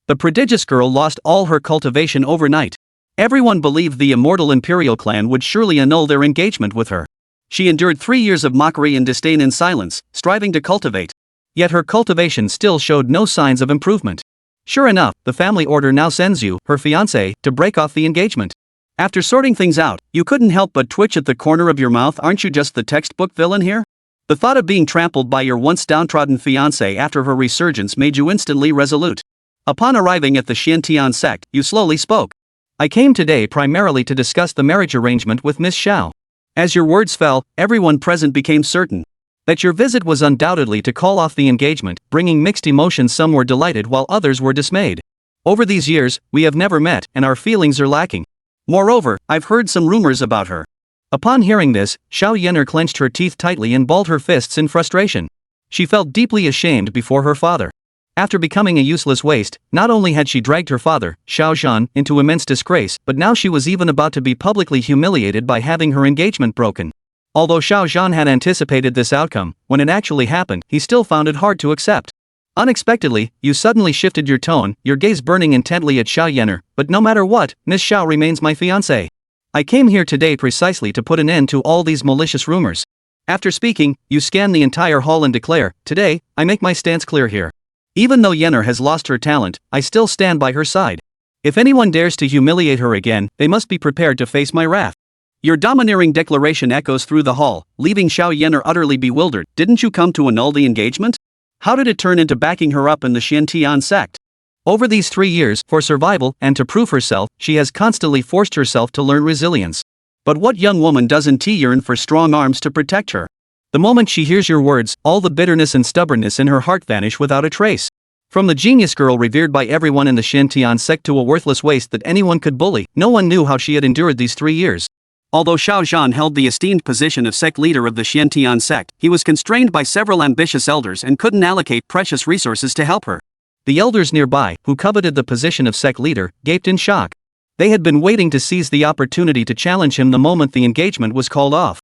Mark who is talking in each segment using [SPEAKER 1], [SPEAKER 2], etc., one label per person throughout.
[SPEAKER 1] The prodigious girl lost all her cultivation overnight. Everyone believed the immortal imperial clan would surely annul their engagement with her. She endured 3 years of mockery and disdain in silence, striving to cultivate. Yet her cultivation still showed no signs of improvement. Sure enough, the family order now sends you, her fiancé, to break off the engagement. After sorting things out, you couldn't help but twitch at the corner of your mouth. Aren't you just the textbook villain here? The thought of being trampled by your once downtrodden fiancé after her resurgence made you instantly resolute. Upon arriving at the Xiantian sect, you slowly spoke. I came today primarily to discuss the marriage arrangement with Miss Xiao. As your words fell, everyone present became certain that your visit was undoubtedly to call off the engagement, bringing mixed emotions. Some were delighted while others were dismayed. Over these years, we have never met, and our feelings are lacking. Moreover, I've heard some rumors about her. Upon hearing this, Xiao Yener clenched her teeth tightly and balled her fists in frustration. She felt deeply ashamed before her father. After becoming a useless waste, not only had she dragged her father, Xiao Zhan, into immense disgrace, but now she was even about to be publicly humiliated by having her engagement broken. Although Xiao Zhan had anticipated this outcome, when it actually happened, he still found it hard to accept. Unexpectedly, you suddenly shifted your tone, your gaze burning intently at Xiao Yener. But no matter what, Miss Xiao remains my fiancée. I came here today precisely to put an end to all these malicious rumors. After speaking, you scan the entire hall and declare, today, I make my stance clear here. Even though Yener has lost her talent, I still stand by her side. If anyone dares to humiliate her again, they must be prepared to face my wrath. Your domineering declaration echoes through the hall, leaving Xiao Yener utterly bewildered. Didn't you come to annul the engagement? How did it turn into backing her up in the Xiantian sect? Over these 3 years, for survival and to prove herself, she has constantly forced herself to learn resilience. But what young woman doesn't yearn for strong arms to protect her? The moment she hears your words, all the bitterness and stubbornness in her heart vanish without a trace. From the genius girl revered by everyone in the Xiantian sect to a worthless waste that anyone could bully, no one knew how she had endured these 3 years. Although Xiao Zhan held the esteemed position of sect leader of the Xiantian sect, he was constrained by several ambitious elders and couldn't allocate precious resources to help her. The elders nearby, who coveted the position of sect leader, gaped in shock. They had been waiting to seize the opportunity to challenge him the moment the engagement was called off.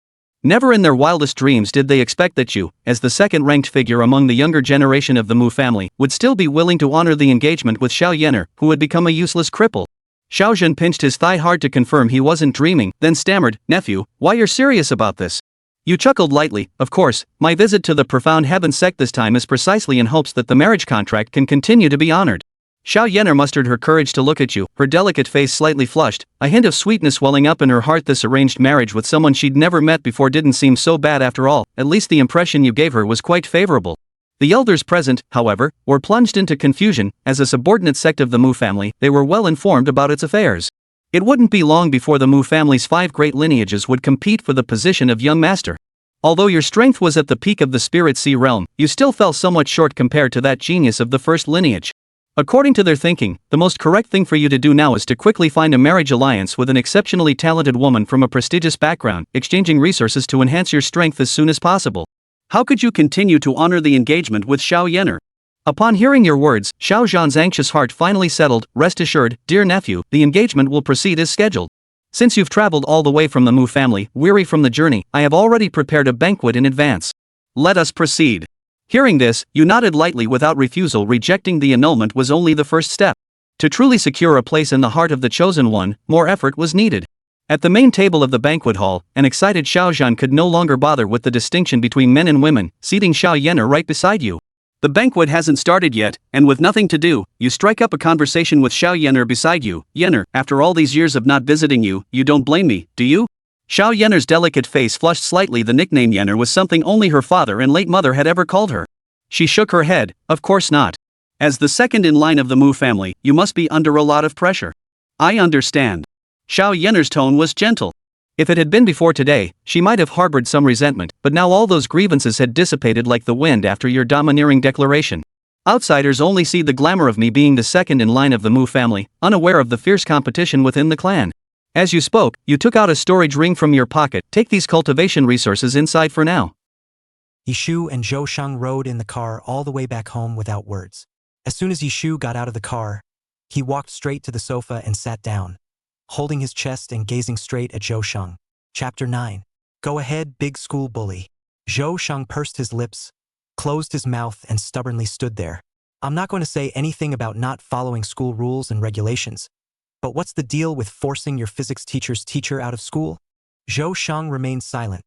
[SPEAKER 1] Never in their wildest dreams did they expect that you, as the second-ranked figure among the younger generation of the Mu family, would still be willing to honor the engagement with Xiao Yener, who had become a useless cripple. Xiao Zhan pinched his thigh hard to confirm he wasn't dreaming, then stammered, "Nephew, why you're serious about this?" You chuckled lightly. Of course, my visit to the profound heaven sect this time is precisely in hopes that the marriage contract can continue to be honored. Xiao Yener mustered her courage to look at you, her delicate face slightly flushed, a hint of sweetness welling up in her heart. This arranged marriage with someone she'd never met before didn't seem so bad after all. At least the impression you gave her was quite favorable. The elders present, however, were plunged into confusion. As a subordinate sect of the Mu family, they were well informed about its affairs. It wouldn't be long before the Mu family's 5 great lineages would compete for the position of young master. Although your strength was at the peak of the Spirit Sea realm, you still fell somewhat short compared to that genius of the first lineage. According to their thinking, the most correct thing for you to do now is to quickly find a marriage alliance with an exceptionally talented woman from a prestigious background, exchanging resources to enhance your strength as soon as possible. How could you continue to honor the engagement with Xiao Yener? Upon hearing your words, Xiao Zhan's anxious heart finally settled. Rest assured, dear nephew, the engagement will proceed as scheduled. Since you've traveled all the way from the Mu family, weary from the journey, I have already prepared a banquet in advance. Let us proceed. Hearing this, you nodded lightly without refusal. Rejecting the annulment was only the first step. To truly secure a place in the heart of the chosen one, more effort was needed. At the main table of the banquet hall, an excited Xiao Zhan could no longer bother with the distinction between men and women, seating Xiao Yener right beside you. The banquet hasn't started yet, and with nothing to do, you strike up a conversation with Xiao Yener beside you. Yener, after all these years of not visiting you, you don't blame me, do you? Xiao Yener's delicate face flushed slightly. The nickname Yener was something only her father and late mother had ever called her. She shook her head. Of course not. As the second in line of the Mu family, you must be under a lot of pressure. I understand. Xiao Yener's tone was gentle. If it had been before today, she might have harbored some resentment, but now all those grievances had dissipated like the wind after your domineering declaration. Outsiders only see the glamour of me being the second in line of the Mu family, unaware of the fierce competition within the clan. As you spoke, you took out a storage ring from your pocket. Take these cultivation resources inside for now.
[SPEAKER 2] Yishu and Zhou Sheng rode in the car all the way back home without words. As soon as Yishu got out of the car, he walked straight to the sofa and sat down, holding his chest and gazing straight at Zhou Sheng. Chapter 9. Go ahead, big school bully. Zhou Sheng pursed his lips, closed his mouth and stubbornly stood there, I'm not going to say anything about not following school rules and regulations. But what's the deal with forcing your physics teacher's teacher out of school? Zhou Shang remained silent,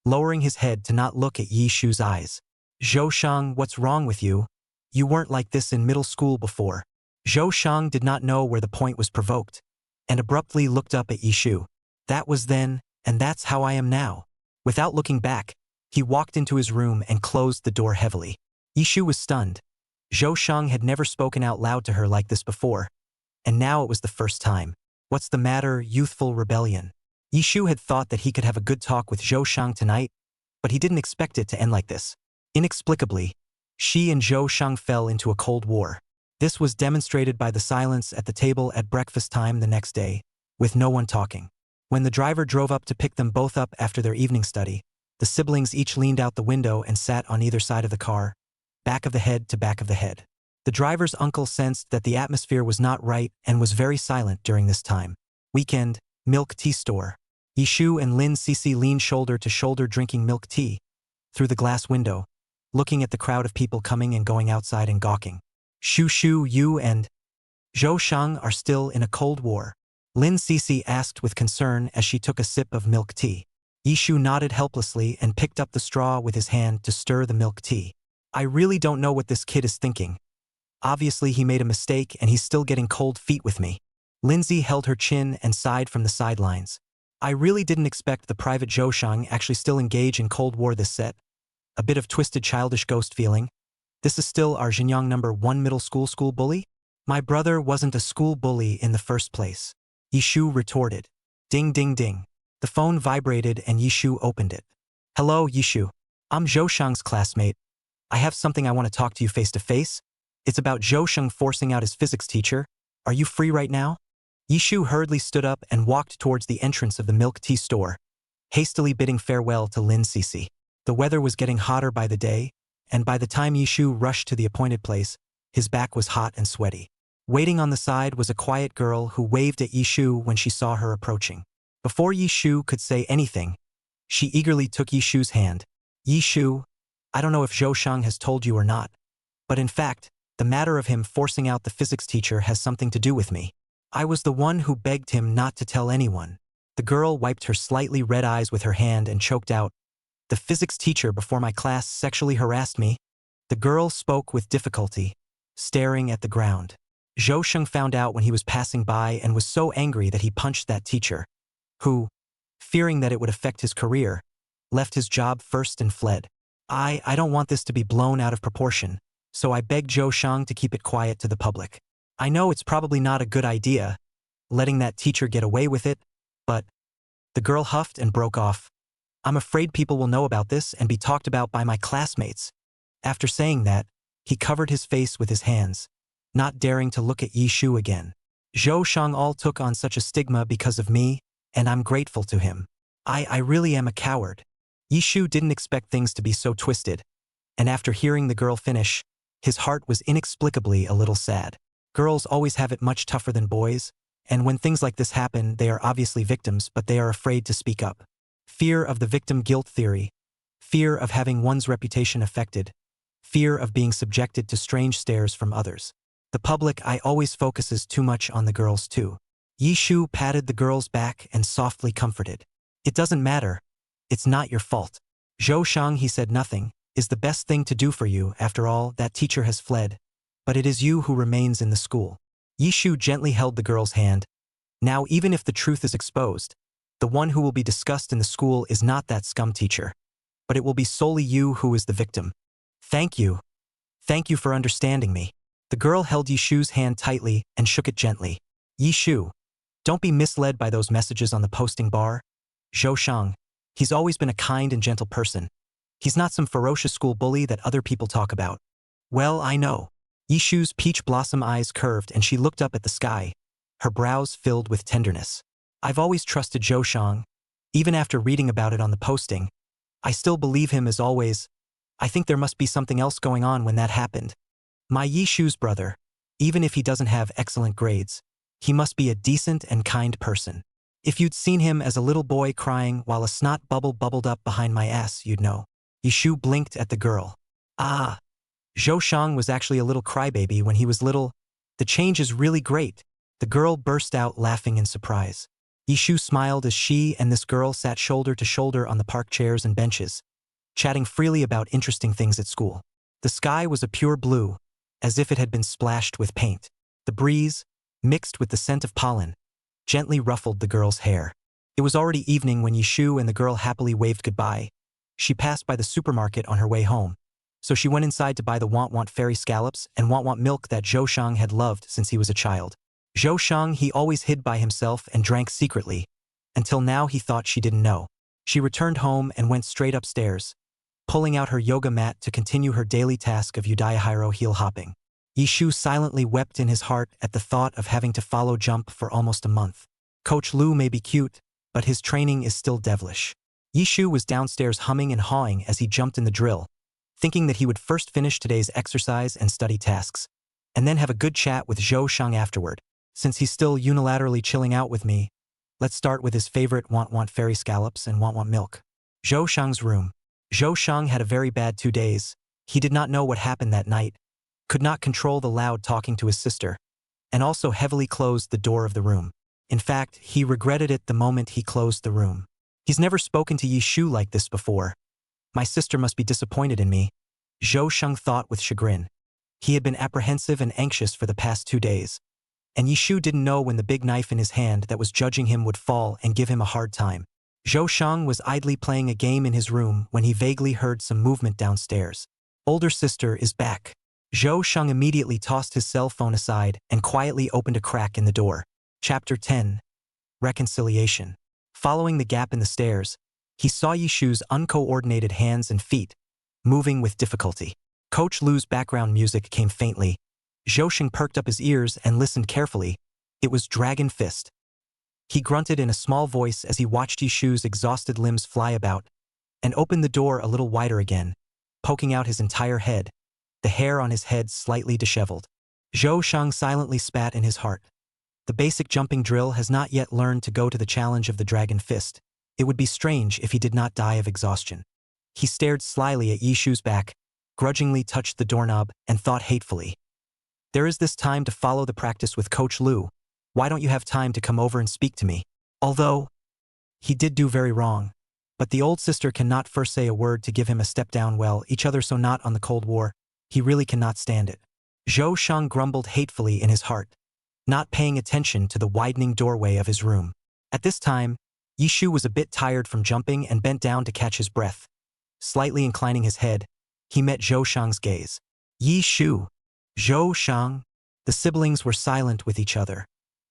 [SPEAKER 2] lowering his head to not look at Yi Shu's eyes. Zhou Shang, what's wrong with you? You weren't like this in middle school before. Zhou Shang did not know where the point was provoked, and abruptly looked up at Yi Shu. That was then, and that's how I am now. Without looking back, he walked into his room and closed the door heavily. Yi Shu was stunned. Zhou Shang had never spoken out loud to her like this before, and now it was the first time. What's the matter, youthful rebellion? Yi Shu had thought that he could have a good talk with Zhou Shang tonight, but he didn't expect it to end like this. Inexplicably, she and Zhou Shang fell into a cold war. This was demonstrated by the silence at the table at breakfast time the next day, with no one talking. When the driver drove up to pick them both up after their evening study, the siblings each leaned out the window and sat on either side of the car, back of the head to back of the head. The driver's uncle sensed that the atmosphere was not right and was very silent during this time. Weekend, milk tea store. Yi Shu and Lin Cece leaned shoulder to shoulder drinking milk tea, through the glass window, looking at the crowd of people coming and going outside and gawking. Shu, you and Zhou Shang are still in a cold war? Lin Cece asked with concern as she took a sip of milk tea. Yi Shu nodded helplessly and picked up the straw with his hand to stir the milk tea. I really don't know what this kid is thinking. Obviously he made a mistake and he's still getting cold feet with me. Lindsay held her chin and sighed from the sidelines. I really didn't expect the private Zhou Shang actually still engage in Cold War this set. A bit of twisted childish ghost feeling. This is still our Xinjiang number 1 middle school bully? My brother wasn't a school bully in the first place. Yi Shu retorted. Ding ding ding. The phone vibrated and Yi Shu opened it. Hello, Yi Shu. I'm Zhou Shang's classmate. I have something I want to talk to you face to face. It's about Zhou Shang forcing out his physics teacher. Are you free right now? Yi Shu hurriedly stood up and walked towards the entrance of the milk tea store, hastily bidding farewell to Lin Cece. The weather was getting hotter by the day, and by the time Yi Shu rushed to the appointed place, his back was hot and sweaty. Waiting on the side was a quiet girl who waved at Yi Shu when she saw her approaching. Before Yi Shu could say anything, she eagerly took Yi Shu's hand. Yi Shu, I don't know if Zhou Shang has told you or not, but in fact, the matter of him forcing out the physics teacher has something to do with me. I was the one who begged him not to tell anyone. The girl wiped her slightly red eyes with her hand and choked out. The physics teacher before my class sexually harassed me. The girl spoke with difficulty, staring at the ground. Zhou Shang found out when he was passing by and was so angry that he punched that teacher, who, fearing that it would affect his career, left his job first and fled. I don't want this to be blown out of proportion, so I begged Zhou Shang to keep it quiet to the public. I know it's probably not a good idea, letting that teacher get away with it, but the girl huffed and broke off. I'm afraid people will know about this and be talked about by my classmates. After saying that, he covered his face with his hands, not daring to look at Yi Shu again. Zhou Shang all took on such a stigma because of me, and I'm grateful to him. I really am a coward. Yi Shu didn't expect things to be so twisted, and after hearing the girl finish, his heart was inexplicably a little sad. Girls always have it much tougher than boys, and when things like this happen, they are obviously victims, but they are afraid to speak up. Fear of the victim guilt theory, fear of having one's reputation affected, fear of being subjected to strange stares from others. The public always focuses too much on the girls too. Yi Shu patted the girl's back and softly comforted. It doesn't matter. It's not your fault. Zhou Shang, he said nothing, is the best thing to do for you. After all, that teacher has fled, but it is you who remains in the school. Yi Shu gently held the girl's hand. Now, even if the truth is exposed, the one who will be discussed in the school is not that scum teacher, but it will be solely you who is the victim. Thank you. Thank you for understanding me. The girl held Yi Shu's hand tightly and shook it gently. Yi Shu, don't be misled by those messages on the posting bar. Zhou Shang, he's always been a kind and gentle person. He's not some ferocious school bully that other people talk about. Well, I know. Yi Shu's peach blossom eyes curved and she looked up at the sky, her brows filled with tenderness. I've always trusted Zhou Shang. Even after reading about it on the posting, I still believe him as always. I think there must be something else going on when that happened. My Yi Shu's brother, even if he doesn't have excellent grades, he must be a decent and kind person. If you'd seen him as a little boy crying while a snot bubble bubbled up behind my ass, you'd know. Yi Shu blinked at the girl. Ah. Zhou Shang was actually a little crybaby when he was little. The change is really great. The girl burst out laughing in surprise. Yishu smiled as she and this girl sat shoulder to shoulder on the park chairs and benches, chatting freely about interesting things at school. The sky was a pure blue, as if it had been splashed with paint. The breeze, mixed with the scent of pollen, gently ruffled the girl's hair. It was already evening when Yishu and the girl happily waved goodbye. She passed by the supermarket on her way home, so she went inside to buy the want fairy scallops and want milk that Zhou Shang had loved since he was a child. Zhou Shang he always hid by himself and drank secretly, until now he thought she didn't know. She returned home and went straight upstairs, pulling out her yoga mat to continue her daily task of Udayahiro heel hopping. Yishu silently wept in his heart at the thought of having to follow jump for almost a month. Coach Lu may be cute, but his training is still devilish. Yishu was downstairs humming and hawing as he jumped in the drill, thinking that he would first finish today's exercise and study tasks, and then have a good chat with Zhou Shang afterward. Since he's still unilaterally chilling out with me, let's start with his favorite want fairy scallops and want milk. Zhou Shang's room. Zhou Shang had a very bad 2 days. He did not know what happened that night, could not control the loud talking to his sister, and also heavily closed the door of the room. In fact, he regretted it the moment he closed the room. He's never spoken to Yishu like this before. My sister must be disappointed in me, Zhou Shang thought with chagrin. He had been apprehensive and anxious for the past 2 days, and Yishu didn't know when the big knife in his hand that was judging him would fall and give him a hard time. Zhou Shang was idly playing a game in his room when he vaguely heard some movement downstairs. Older sister is back. Zhou Shang immediately tossed his cell phone aside and quietly opened a crack in the door. Chapter 10. Reconciliation. Following the gap in the stairs, he saw Yishu's uncoordinated hands and feet, moving with difficulty. Coach Lu's background music came faintly. Zhou Shang perked up his ears and listened carefully. It was Dragon Fist. He grunted in a small voice as he watched Yishu's exhausted limbs fly about, and opened the door a little wider again, poking out his entire head, the hair on his head slightly disheveled. Zhou Shang silently spat in his heart. The basic jumping drill has not yet learned to go to the challenge of the Dragon Fist. It would be strange if he did not die of exhaustion. He stared slyly at Yishu's back, grudgingly touched the doorknob, and thought hatefully. There is this time to follow the practice with Coach Lu. Why don't you have time to come over and speak to me? Although he did do very wrong, but the old sister cannot first say a word to give him a step down well, each other so not on the Cold War. He really cannot stand it. Zhou Shang grumbled hatefully in his heart, not paying attention to the widening doorway of his room. At this time, Yishu was a bit tired from jumping and bent down to catch his breath. Slightly inclining his head, he met Zhou Shang's gaze. Yishu. Zhou Shang. The siblings were silent with each other,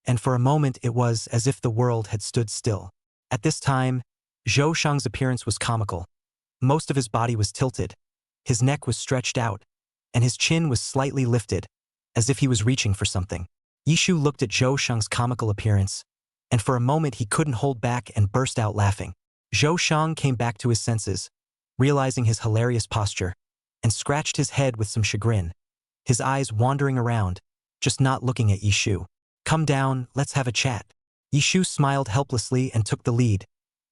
[SPEAKER 2] and for a moment it was as if the world had stood still. At this time, Zhou Shang's appearance was comical. Most of his body was tilted, his neck was stretched out, and his chin was slightly lifted, as if he was reaching for something. Yishu looked at Zhou Shang's comical appearance, and for a moment he couldn't hold back and burst out laughing. Zhou Shang came back to his senses, realizing his hilarious posture, and scratched his head with some chagrin, his eyes wandering around, just not looking at Yishu. Come down, let's have a chat. Yishu smiled helplessly and took the lead,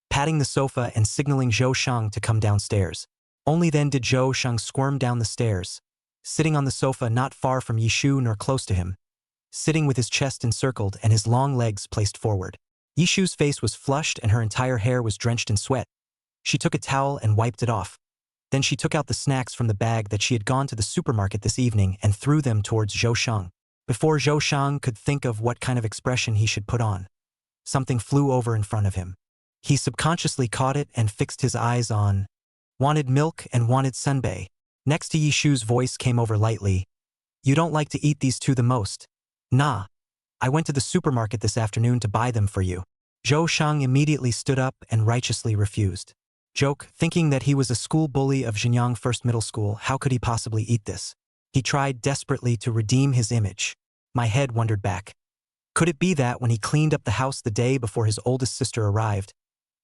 [SPEAKER 2] patting the sofa and signaling Zhou Shang to come downstairs. Only then did Zhou Shang squirm down the stairs, sitting on the sofa not far from Yishu nor close to him, sitting with his chest encircled and his long legs placed forward. Yishu's face was flushed and her entire hair was drenched in sweat. She took a towel and wiped it off. Then she took out the snacks from the bag that she had gone to the supermarket this evening and threw them towards Zhou Shang. Before Zhou Shang could think of what kind of expression he should put on, something flew over in front of him. He subconsciously caught it and fixed his eyes on wanted milk and wanted senbei. Next to Yishu's voice came over lightly. You don't like to eat these two the most? Nah. I went to the supermarket this afternoon to buy them for you. Zhou Shang immediately stood up and righteously refused. Joke, thinking that he was a school bully of Xinjiang First Middle School, how could he possibly eat this? He tried desperately to redeem his image. My head wandered back. Could it be that when he cleaned up the house the day before his oldest sister arrived,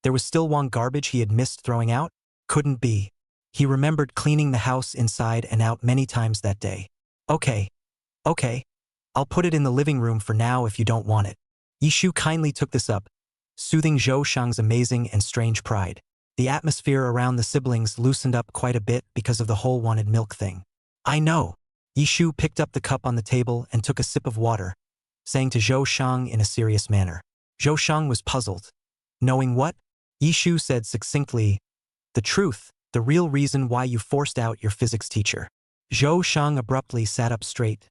[SPEAKER 2] there was still one garbage he had missed throwing out? Couldn't be. He remembered cleaning the house inside and out many times that day. Okay. I'll put it in the living room for now if you don't want it. Yishu kindly took this up, soothing Zhou Shang's amazing and strange pride. The atmosphere around the siblings loosened up quite a bit because of the whole wanted milk thing. I know. Yishu picked up the cup on the table and took a sip of water, saying to Zhou Shang in a serious manner. Zhou Shang was puzzled. Knowing what? Yishu said succinctly, the truth, the real reason why you forced out your physics teacher. Zhou Shang abruptly sat up straight.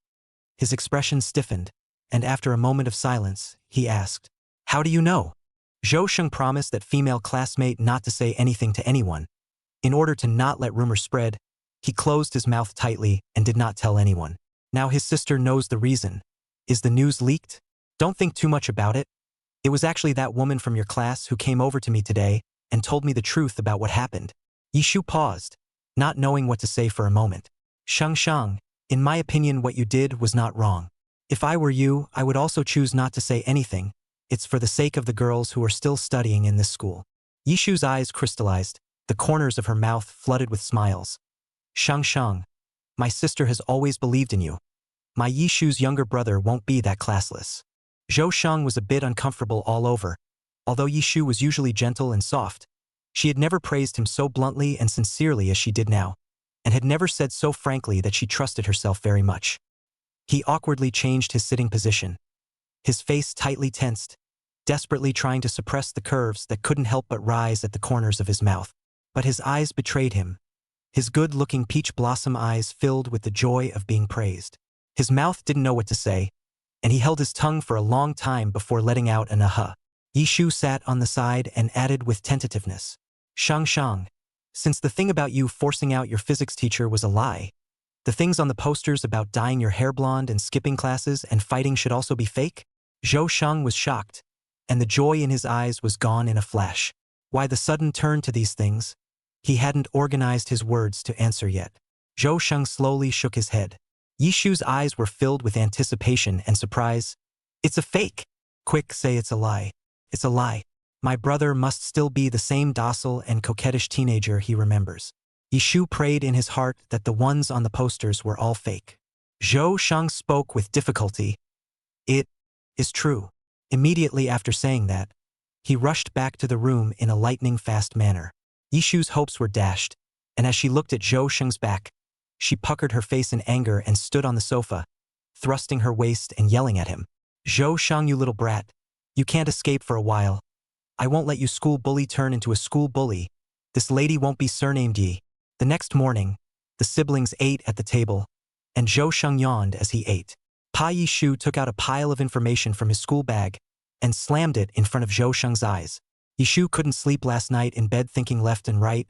[SPEAKER 2] His expression stiffened, and after a moment of silence, he asked, how do you know? Zhou Shang promised that female classmate not to say anything to anyone. In order to not let rumors spread, he closed his mouth tightly and did not tell anyone. Now his sister knows the reason. Is the news leaked? Don't think too much about it. It was actually that woman from your class who came over to me today and told me the truth about what happened. Yishu paused, not knowing what to say for a moment. Shang, in my opinion what you did was not wrong. If I were you, I would also choose not to say anything. It's for the sake of the girls who are still studying in this school. Yishu's eyes crystallized, the corners of her mouth flooded with smiles. Shang, my sister has always believed in you. My Yishu's younger brother won't be that classless. Zhou Shang was a bit uncomfortable all over. Although Yishu was usually gentle and soft, she had never praised him so bluntly and sincerely as she did now, and had never said so frankly that she trusted herself very much. He awkwardly changed his sitting position. His face tightly tensed, desperately trying to suppress the curves that couldn't help but rise at the corners of his mouth. But his eyes betrayed him. His good-looking peach blossom eyes filled with the joy of being praised. His mouth didn't know what to say, and he held his tongue for a long time before letting out an aha. Yishu sat on the side and added with tentativeness. Shang, since the thing about you forcing out your physics teacher was a lie, the things on the posters about dyeing your hair blonde and skipping classes and fighting should also be fake? Zhou Shang was shocked, and the joy in his eyes was gone in a flash. Why the sudden turn to these things? He hadn't organized his words to answer yet. Zhou Shang slowly shook his head. Yishu's eyes were filled with anticipation and surprise. It's a fake. Quick, say it's a lie. It's a lie. My brother must still be the same docile and coquettish teenager he remembers. Yishu prayed in his heart that the ones on the posters were all fake. Zhou Shang spoke with difficulty. It is true. Immediately after saying that, he rushed back to the room in a lightning-fast manner. Yishu's hopes were dashed, and as she looked at Zhou Shang's back, she puckered her face in anger and stood on the sofa, thrusting her waist and yelling at him. Zhou Shang, you little brat. You can't escape for a while. I won't let you school bully turn into a school bully. This lady won't be surnamed Yi. The next morning, the siblings ate at the table, and Zhou Shang yawned as he ate. Pa Yishu took out a pile of information from his school bag and slammed it in front of Zhou Shang's eyes. Yishu couldn't sleep last night in bed thinking left and right,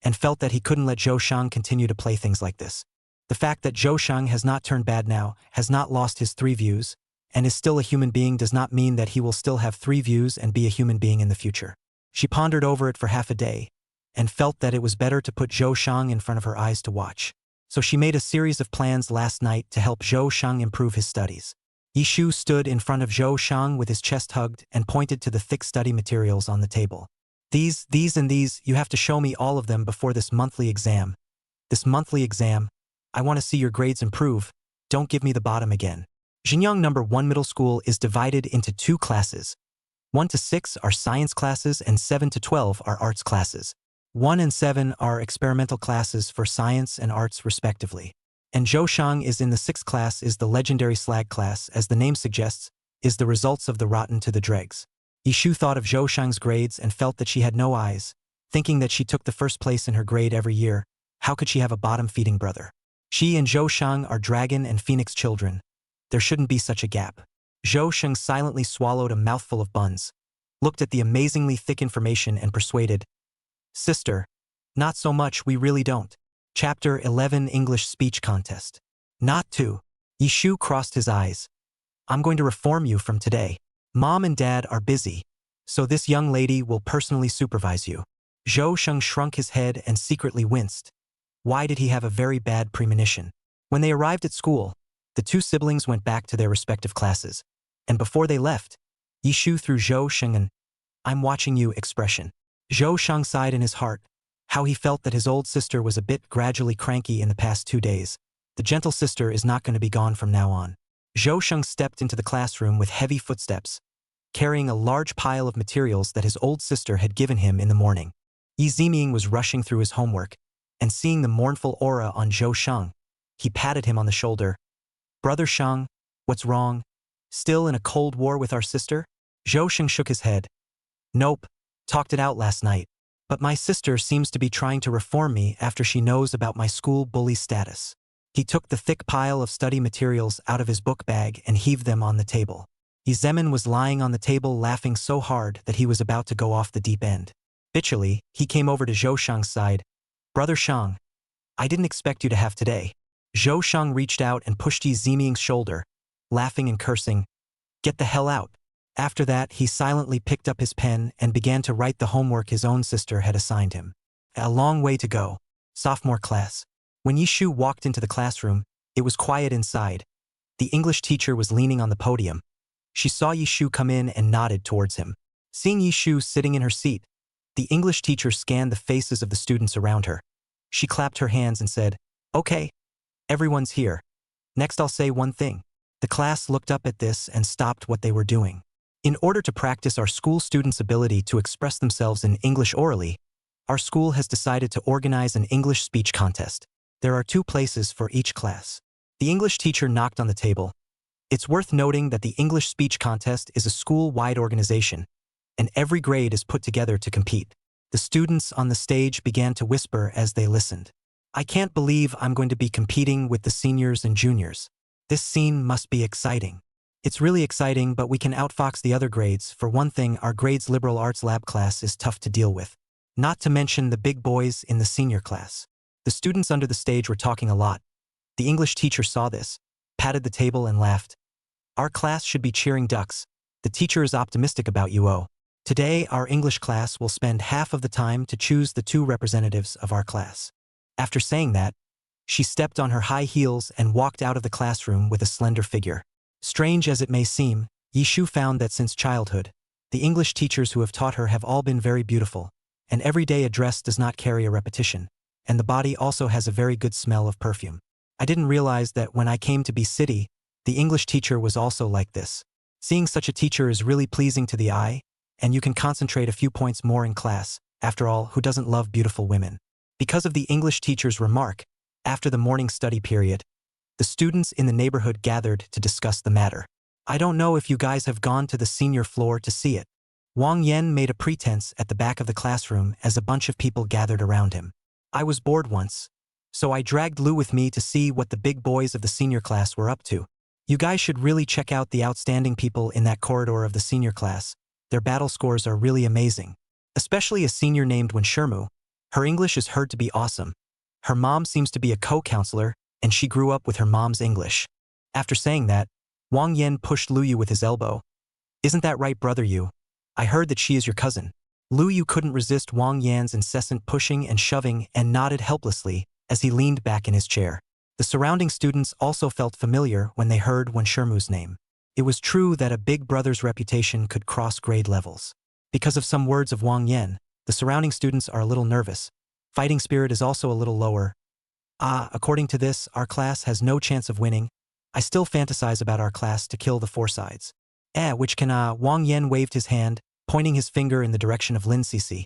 [SPEAKER 2] and felt that he couldn't let Zhou Shang continue to play things like this. The fact that Zhou Shang has not turned bad now, has not lost his 3 views, and is still a human being does not mean that he will still have 3 views and be a human being in the future. She pondered over it for half a day, and felt that it was better to put Zhou Shang in front of her eyes to watch. So she made a series of plans last night to help Zhou Shang improve his studies. Yishu stood in front of Zhou Shang with his chest hugged and pointed to the thick study materials on the table. These, you have to show me all of them before this monthly exam. This monthly exam, I want to see your grades improve. Don't give me the bottom again. Xinjiang No. 1 Middle School is divided into 2 classes. 1 to 6 are science classes and 7 to 12 are arts classes. 1 and 7 are experimental classes for science and arts respectively. And Zhou Shang is in the 6th class is the legendary slag class, as the name suggests, is the results of the rotten to the dregs. Yishu thought of Zhou Shang's grades and felt that she had no eyes, thinking that she took the first place in her grade every year. How could she have a bottom-feeding brother? She and Zhou Shang are dragon and phoenix children. There shouldn't be such a gap. Zhou Shang silently swallowed a mouthful of buns, looked at the amazingly thick information and persuaded, Sister, not so much, we really don't. Chapter 11 English Speech Contest. Not to. Yishu crossed his eyes. I'm going to reform you from today. Mom and Dad are busy, so this young lady will personally supervise you. Zhou Shang shrunk his head and secretly winced. Why did he have a very bad premonition? When they arrived at school, the 2 siblings went back to their respective classes, and before they left, Yishu threw Zhou Shang an I'm watching you expression. Zhou Shang sighed in his heart, how he felt that his old sister was a bit gradually cranky in the past 2 days. The gentle sister is not going to be gone from now on. Zhou Shang stepped into the classroom with heavy footsteps, carrying a large pile of materials that his old sister had given him in the morning. Yi Ziming was rushing through his homework, and seeing the mournful aura on Zhou Shang, he patted him on the shoulder. "Brother Shang, what's wrong? Still in a cold war with our sister?" Zhou Sheng shook his head. "Nope, talked it out last night. But my sister seems to be trying to reform me after she knows about my school bully status." He took the thick pile of study materials out of his book bag and heaved them on the table. Zemin was lying on the table laughing so hard that he was about to go off the deep end. Bitchily, he came over to Zhou Shang's side. "Brother Shang, I didn't expect you to have today." Zhou Shang reached out and pushed Zeming's shoulder, laughing and cursing. "Get the hell out." After that, he silently picked up his pen and began to write the homework his own sister had assigned him. A long way to go. Sophomore class. When Yishu walked into the classroom, it was quiet inside. The English teacher was leaning on the podium. She saw Yishu come in and nodded towards him. Seeing Yishu sitting in her seat, the English teacher scanned the faces of the students around her. She clapped her hands and said, "Okay, everyone's here. Next I'll say one thing." The class looked up at this and stopped what they were doing. In order to practice our school students' ability to express themselves in English orally, our school has decided to organize an English speech contest. There are 2 places for each class. The English teacher knocked on the table. It's worth noting that the English speech contest is a school-wide organization, and every grade is put together to compete. The students on the stage began to whisper as they listened. "I can't believe I'm going to be competing with the seniors and juniors. This scene must be exciting." "It's really exciting, but we can outfox the other grades. For one thing, our grade's liberal arts lab class is tough to deal with. Not to mention the big boys in the senior class." The students under the stage were talking a lot. The English teacher saw this, patted the table and laughed. "Our class should be cheering ducks. The teacher is optimistic about you. Today, our English class will spend half of the time to choose the 2 representatives of our class." After saying that, she stepped on her high heels and walked out of the classroom with a slender figure. Strange as it may seem, Yishu found that since childhood, the English teachers who have taught her have all been very beautiful. An everyday address does not carry a repetition, and the body also has a very good smell of perfume. I didn't realize that when I came to be city, the English teacher was also like this. Seeing such a teacher is really pleasing to the eye, and you can concentrate a few points more in class. After all, who doesn't love beautiful women? Because of the English teacher's remark, after the morning study period, the students in the neighborhood gathered to discuss the matter. "I don't know if you guys have gone to the senior floor to see it." Wang Yen made a pretense at the back of the classroom as a bunch of people gathered around him. "I was bored once, so I dragged Lu with me to see what the big boys of the senior class were up to. You guys should really check out the outstanding people in that corridor of the senior class. Their battle scores are really amazing. Especially a senior named Wenshermu. Her English is heard to be awesome. Her mom seems to be a co-counselor, and she grew up with her mom's English." After saying that, Wang Yen pushed Lu Yu with his elbow. "Isn't that right, brother Yu? I heard that she is your cousin." Lu Yu couldn't resist Wang Yan's incessant pushing and shoving and nodded helplessly as he leaned back in his chair. The surrounding students also felt familiar when they heard Wenshermu's name. It was true that a big brother's reputation could cross grade levels. Because of some words of Wang Yan, the surrounding students are a little nervous. Fighting spirit is also a little lower. According to this, our class has no chance of winning. I still fantasize about our class to kill the 4 sides. Which can Wang Yan waved his hand, pointing his finger in the direction of Lin Cece.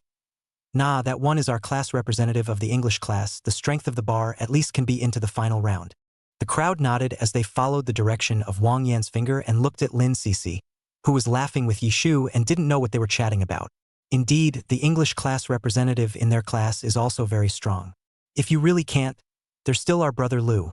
[SPEAKER 2] "Nah, that one is our class representative of the English class. The strength of the bar at least can be into the final round." The crowd nodded as they followed the direction of Wang Yan's finger and looked at Lin Cece, who was laughing with Yishu and didn't know what they were chatting about. Indeed, the English class representative in their class is also very strong. "If you really can't, there's still our brother Lu."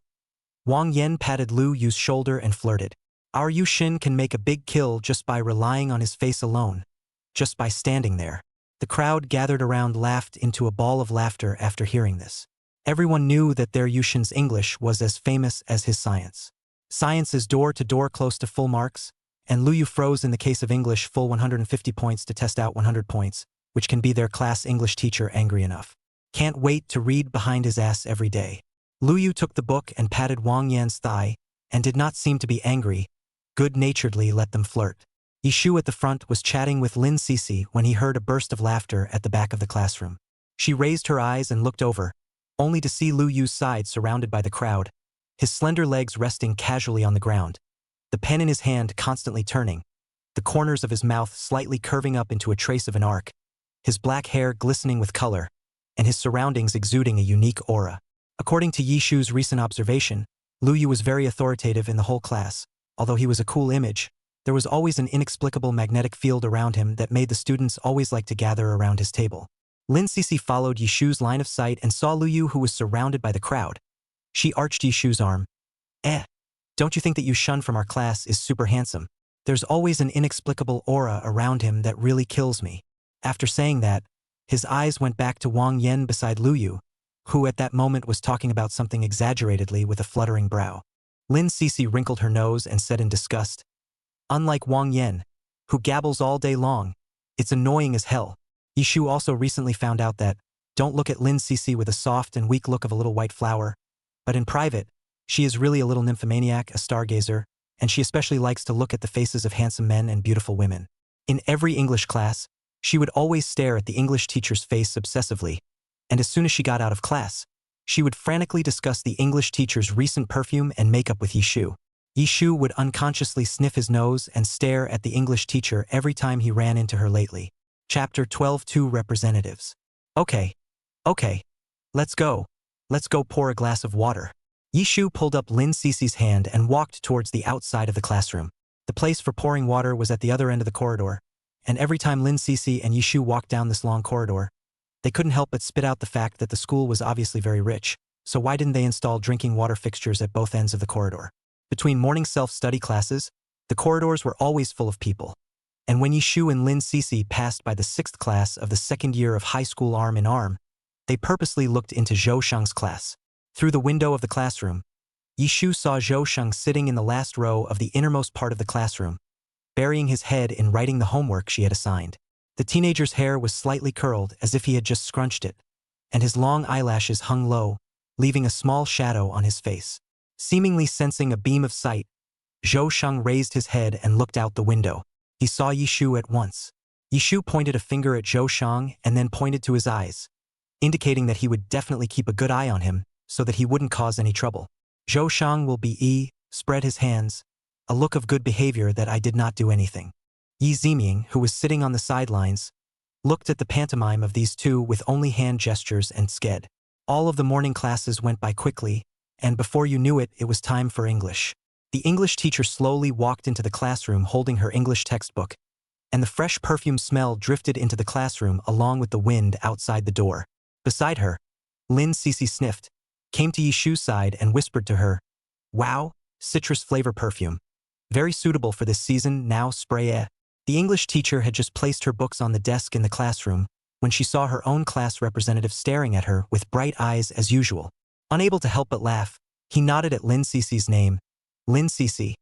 [SPEAKER 2] Wang Yan patted Lu Yu's shoulder and flirted. "Our Yu Shin can make a big kill just by relying on his face alone, just by standing there." The crowd gathered around laughed into a ball of laughter after hearing this. Everyone knew that their Yu Shin's English was as famous as his science. Science is door-to-door close to full marks, and Lu Yu froze in the case of English full 150 points to test out 100 points, which can be their class English teacher angry enough. Can't wait to read behind his ass every day. Lu Yu took the book and patted Wang Yan's thigh, and did not seem to be angry, good-naturedly let them flirt. Yishu at the front was chatting with Lin Cece when he heard a burst of laughter at the back of the classroom. She raised her eyes and looked over, only to see Lu Yu's side surrounded by the crowd, his slender legs resting casually on the ground, the pen in his hand constantly turning, the corners of his mouth slightly curving up into a trace of an arc, his black hair glistening with color, and his surroundings exuding a unique aura. According to Yishu's recent observation, Lu Yu was very authoritative in the whole class. Although he was a cool image, there was always an inexplicable magnetic field around him that made the students always like to gather around his table. Lin Cece followed Yishu's line of sight and saw Lu Yu, who was surrounded by the crowd. She arched Yishu's arm. Don't you think that Yu Shun from our class is super handsome? There's always an inexplicable aura around him that really kills me. After saying that, his eyes went back to Wang Yen beside Lu Yu, who at that moment was talking about something exaggeratedly with a fluttering brow. Lin Cece wrinkled her nose and said in disgust, "Unlike Wang Yen, who gabbles all day long, it's annoying as hell." Yishu also recently found out that, don't look at Lin Cece with a soft and weak look of a little white flower, but in private, she is really a little nymphomaniac, a stargazer, and she especially likes to look at the faces of handsome men and beautiful women. In every English class, she would always stare at the English teacher's face obsessively, and as soon as she got out of class, she would frantically discuss the English teacher's recent perfume and makeup with Yishu. Yishu would unconsciously sniff his nose and stare at the English teacher every time he ran into her lately. Chapter 12. Two representatives. Okay, let's go pour a glass of water. Yishu pulled up Lin Cece's hand and walked towards the outside of the classroom. The place for pouring water was at the other end of the corridor, and every time Lin Cece and Yishu walked down this long corridor, they couldn't help but spit out the fact that the school was obviously very rich, so why didn't they install drinking water fixtures at both ends of the corridor? Between morning self-study classes, the corridors were always full of people, and when Yishu and Lin Cece passed by the 6th class of the 2nd year of high school arm in arm, they purposely looked into Zhou Sheng's class. Through the window of the classroom, Yishu saw Zhou Sheng sitting in the last row of the innermost part of the classroom, burying his head in writing the homework she had assigned. The teenager's hair was slightly curled as if he had just scrunched it, and his long eyelashes hung low, leaving a small shadow on his face. Seemingly sensing a beam of sight, Zhou Sheng raised his head and looked out the window. He saw Yishu at once. Yishu pointed a finger at Zhou Sheng and then pointed to his eyes, indicating that he would definitely keep a good eye on him so that he wouldn't cause any trouble. Zhou Sheng will be spread his hands, a look of good behavior that I did not do anything. Yi Ziming, who was sitting on the sidelines, looked at the pantomime of these two with only hand gestures and sked. All of the morning classes went by quickly, and before you knew it, it was time for English. The English teacher slowly walked into the classroom holding her English textbook, and the fresh perfume smell drifted into the classroom along with the wind outside the door. Beside her, Lin Cece sniffed, came to Yishu's side and whispered to her, "Wow, citrus flavor perfume. Very suitable for this season, now spray it." The English teacher had just placed her books on the desk in the classroom when she saw her own class representative staring at her with bright eyes as usual. Unable to help but laugh, he nodded at Lin Cece's name. "Lin Cece,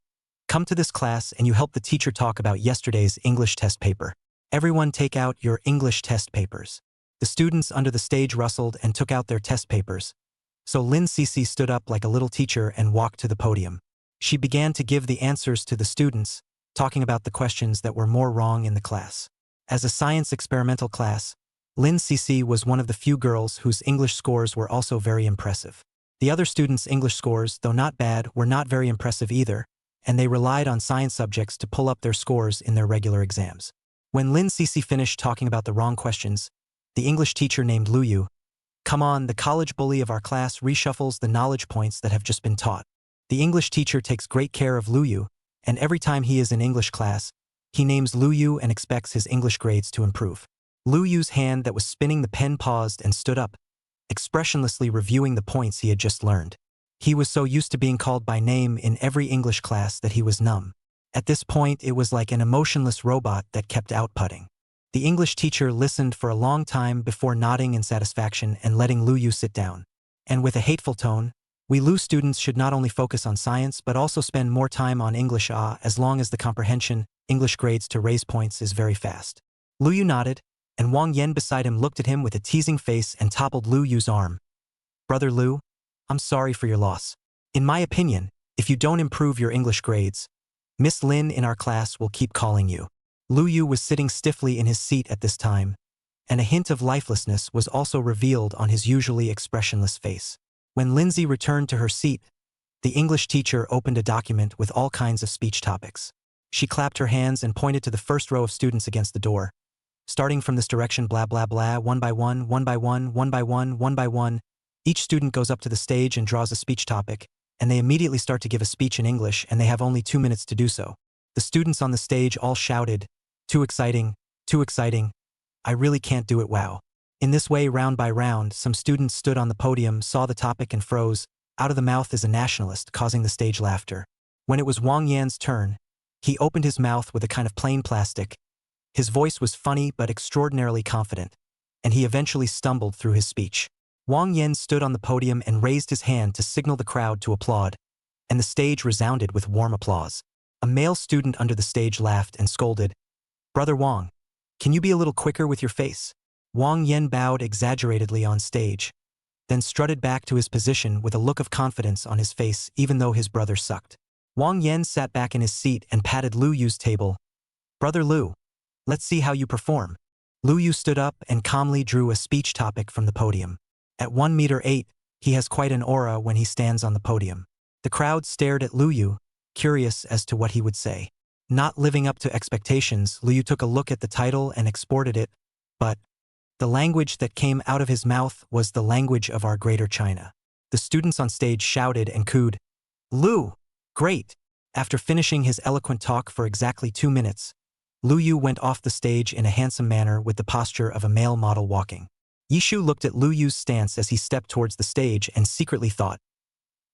[SPEAKER 2] come to this class and you help the teacher talk about yesterday's English test paper. Everyone take out your English test papers." The students under the stage rustled and took out their test papers, so Lin Cece stood up like a little teacher and walked to the podium. She began to give the answers to the students, talking about the questions that were more wrong in the class. As a science experimental class, Lin Cece was one of the few girls whose English scores were also very impressive. The other students' English scores, though not bad, were not very impressive either, and they relied on science subjects to pull up their scores in their regular exams. When Lin Cece finished talking about the wrong questions, the English teacher named Lu Yu, "Come on, the college bully of our class reshuffles the knowledge points that have just been taught." The English teacher takes great care of Lu Yu, and every time he is in English class, he names Lu Yu and expects his English grades to improve. Lu Yu's hand that was spinning the pen paused and stood up, expressionlessly reviewing the points he had just learned. He was so used to being called by name in every English class that he was numb. At this point, it was like an emotionless robot that kept outputting. The English teacher listened for a long time before nodding in satisfaction and letting Lu Yu sit down. And with a hateful tone, "We Lu students should not only focus on science but also spend more time on English as long as the comprehension, English grades to raise points is very fast." Lu Yu nodded, and Wang Yen beside him looked at him with a teasing face and toppled Lu Yu's arm. "Brother Lu, I'm sorry for your loss. In my opinion, if you don't improve your English grades, Miss Lin in our class will keep calling you." Lu Yu was sitting stiffly in his seat at this time, and a hint of lifelessness was also revealed on his usually expressionless face. When Lindsay returned to her seat, the English teacher opened a document with all kinds of speech topics. She clapped her hands and pointed to the first row of students against the door. "Starting from this direction, blah blah blah, one by one, one by one, one by one, one by one. Each student goes up to the stage and draws a speech topic, and they immediately start to give a speech in English, and they have only 2 minutes to do so. The students on the stage all shouted, "Too exciting, too exciting. I really can't do it, wow." In this way, round by round, some students stood on the podium, saw the topic and froze. Out of the mouth is a nationalist, causing the stage laughter. When it was Wang Yan's turn, he opened his mouth with a kind of plain plastic. His voice was funny but extraordinarily confident, and he eventually stumbled through his speech. Wang Yan stood on the podium and raised his hand to signal the crowd to applaud, and the stage resounded with warm applause. A male student under the stage laughed and scolded, "Brother Wang, can you be a little quicker with your face?" Wang Yan bowed exaggeratedly on stage, then strutted back to his position with a look of confidence on his face even though his brother sucked. Wang Yan sat back in his seat and patted Lu Yu's table. "Brother Lu, let's see how you perform." Lu Yu stood up and calmly drew a speech topic from the podium. At 1 meter 8, he has quite an aura when he stands on the podium. The crowd stared at Lu Yu, curious as to what he would say. Not living up to expectations, Lu Yu took a look at the title and exported it, but the language that came out of his mouth was the language of our Greater China. The students on stage shouted and cooed, "Lu, great!" After finishing his eloquent talk for exactly 2 minutes, Lu Yu went off the stage in a handsome manner with the posture of a male model walking. Yishu looked at Lu Yu's stance as he stepped towards the stage and secretly thought,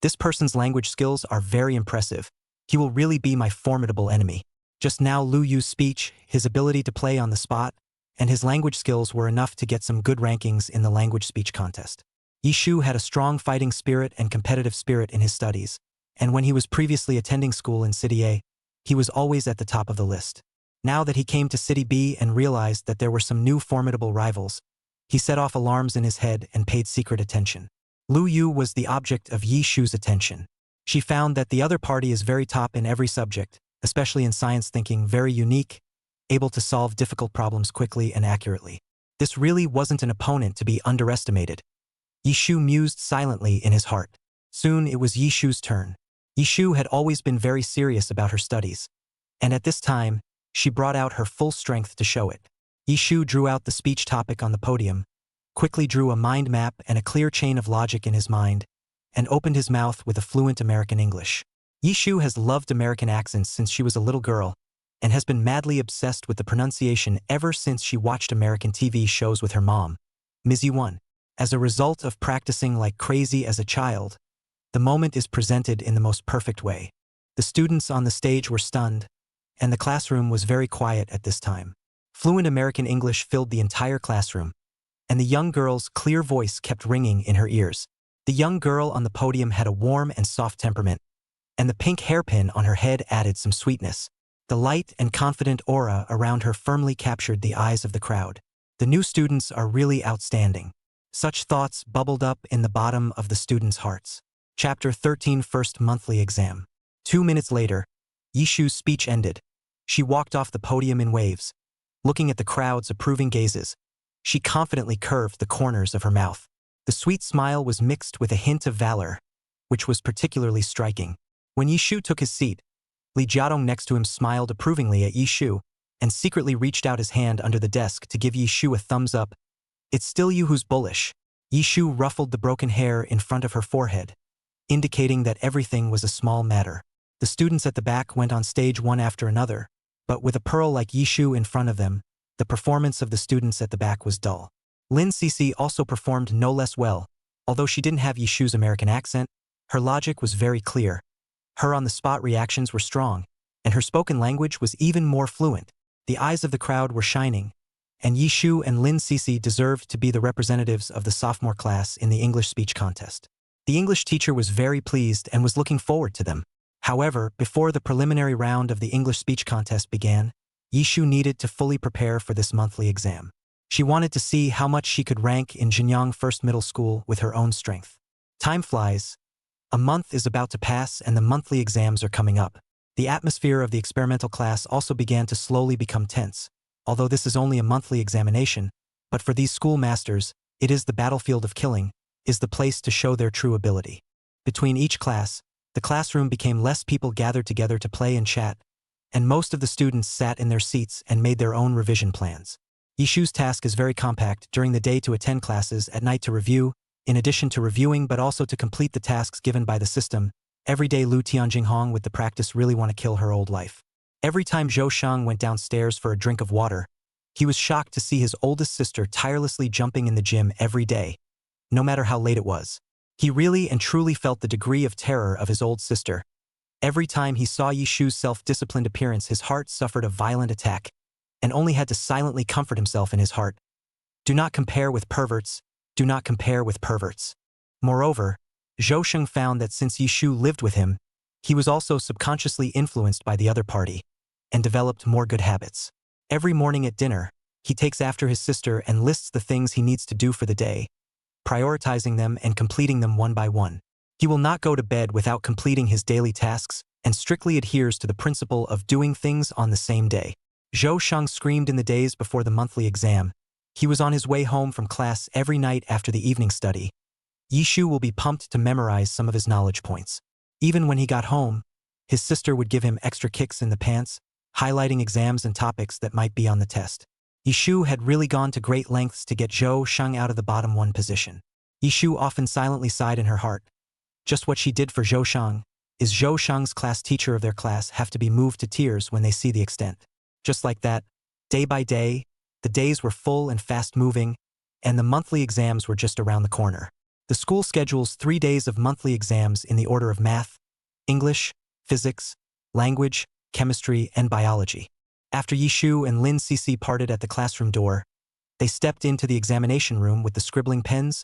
[SPEAKER 2] "This person's language skills are very impressive. He will really be my formidable enemy." Just now Lu Yu's speech, his ability to play on the spot, and his language skills were enough to get some good rankings in the language speech contest. Yishu had a strong fighting spirit and competitive spirit in his studies, and when he was previously attending school in City A, he was always at the top of the list. Now that he came to City B and realized that there were some new formidable rivals, he set off alarms in his head and paid secret attention. Lu Yu was the object of Yishu's attention. She found that the other party is very top in every subject, especially in science thinking, very unique, able to solve difficult problems quickly and accurately. This really wasn't an opponent to be underestimated. Yishu mused silently in his heart. Soon it was Yishu's turn. Yishu had always been very serious about her studies, and at this time, she brought out her full strength to show it. Yishu drew out the speech topic on the podium, quickly drew a mind map and a clear chain of logic in his mind, and opened his mouth with a fluent American English. Yishu has loved American accents since she was a little girl, and has been madly obsessed with the pronunciation ever since she watched American TV shows with her mom, Ms. Yu. As a result of practicing like crazy as a child, the moment is presented in the most perfect way. The students on the stage were stunned, and the classroom was very quiet at this time. Fluent American English filled the entire classroom, and the young girl's clear voice kept ringing in her ears. The young girl on the podium had a warm and soft temperament, and the pink hairpin on her head added some sweetness. The light and confident aura around her firmly captured the eyes of the crowd. The new students are really outstanding. Such thoughts bubbled up in the bottom of the students' hearts. Chapter 13, First Monthly Exam. 2 minutes later, Yishu's speech ended. She walked off the podium in waves. Looking at the crowd's approving gazes, she confidently curved the corners of her mouth. The sweet smile was mixed with a hint of valor, which was particularly striking. When Yishu took his seat, Li Jiadong next to him smiled approvingly at Yishu and secretly reached out his hand under the desk to give Yishu a thumbs up. "It's still you who's bullish." Yishu ruffled the broken hair in front of her forehead, indicating that everything was a small matter. The students at the back went on stage one after another, but with a pearl like Yishu in front of them, the performance of the students at the back was dull. Lin Cece also performed no less well. Although she didn't have Yishu's American accent, her logic was very clear. Her on-the-spot reactions were strong, and her spoken language was even more fluent. The eyes of the crowd were shining, and Yishu and Lin Cece deserved to be the representatives of the sophomore class in the English speech contest. The English teacher was very pleased and was looking forward to them. However, before the preliminary round of the English speech contest began, Yishu needed to fully prepare for this monthly exam. She wanted to see how much she could rank in Jinyang First Middle School with her own strength. Time flies. A month is about to pass and the monthly exams are coming up. The atmosphere of the experimental class also began to slowly become tense. Although this is only a monthly examination, but for these schoolmasters, it is the battlefield of killing, is the place to show their true ability. Between each class, the classroom became less people gathered together to play and chat, and most of the students sat in their seats and made their own revision plans. Yishu's task is very compact: during the day to attend classes, at night to review, in addition to reviewing but also to complete the tasks given by the system, Every day Lu Tianjinghong with the practice really want to kill her old life. Every time Zhou Shang went downstairs for a drink of water, he was shocked to see his oldest sister tirelessly jumping in the gym every day, no matter how late it was. He really and truly felt the degree of terror of his old sister. Every time he saw Yishu's self-disciplined appearance, his heart suffered a violent attack, and only had to silently comfort himself in his heart. Do not compare with perverts. Do not compare with perverts. Moreover, Zhou Sheng found that since Yishu lived with him, he was also subconsciously influenced by the other party, and developed more good habits. Every morning at dinner, he takes after his sister and lists the things he needs to do for the day, prioritizing them and completing them one by one. He will not go to bed without completing his daily tasks and strictly adheres to the principle of doing things on the same day. Zhou Sheng screamed in the days before the monthly exam. He was on his way home from class every night after the evening study. Yishu will be pumped to memorize some of his knowledge points. Even when he got home, his sister would give him extra kicks in the pants, highlighting exams and topics that might be on the test. Yishu had really gone to great lengths to get Zhou Sheng out of the bottom one position. Yishu often silently sighed in her heart. Just what she did for Zhou Sheng is Zhou Sheng's class teacher of their class have to be moved to tears when they see the extent. Just like that, day by day, the days were full and fast-moving, and the monthly exams were just around the corner. The school schedules 3 days of monthly exams in the order of math, English, physics, language, chemistry, and biology. After Yishu and Lin Cece parted at the classroom door, they stepped into the examination room with the scribbling pens,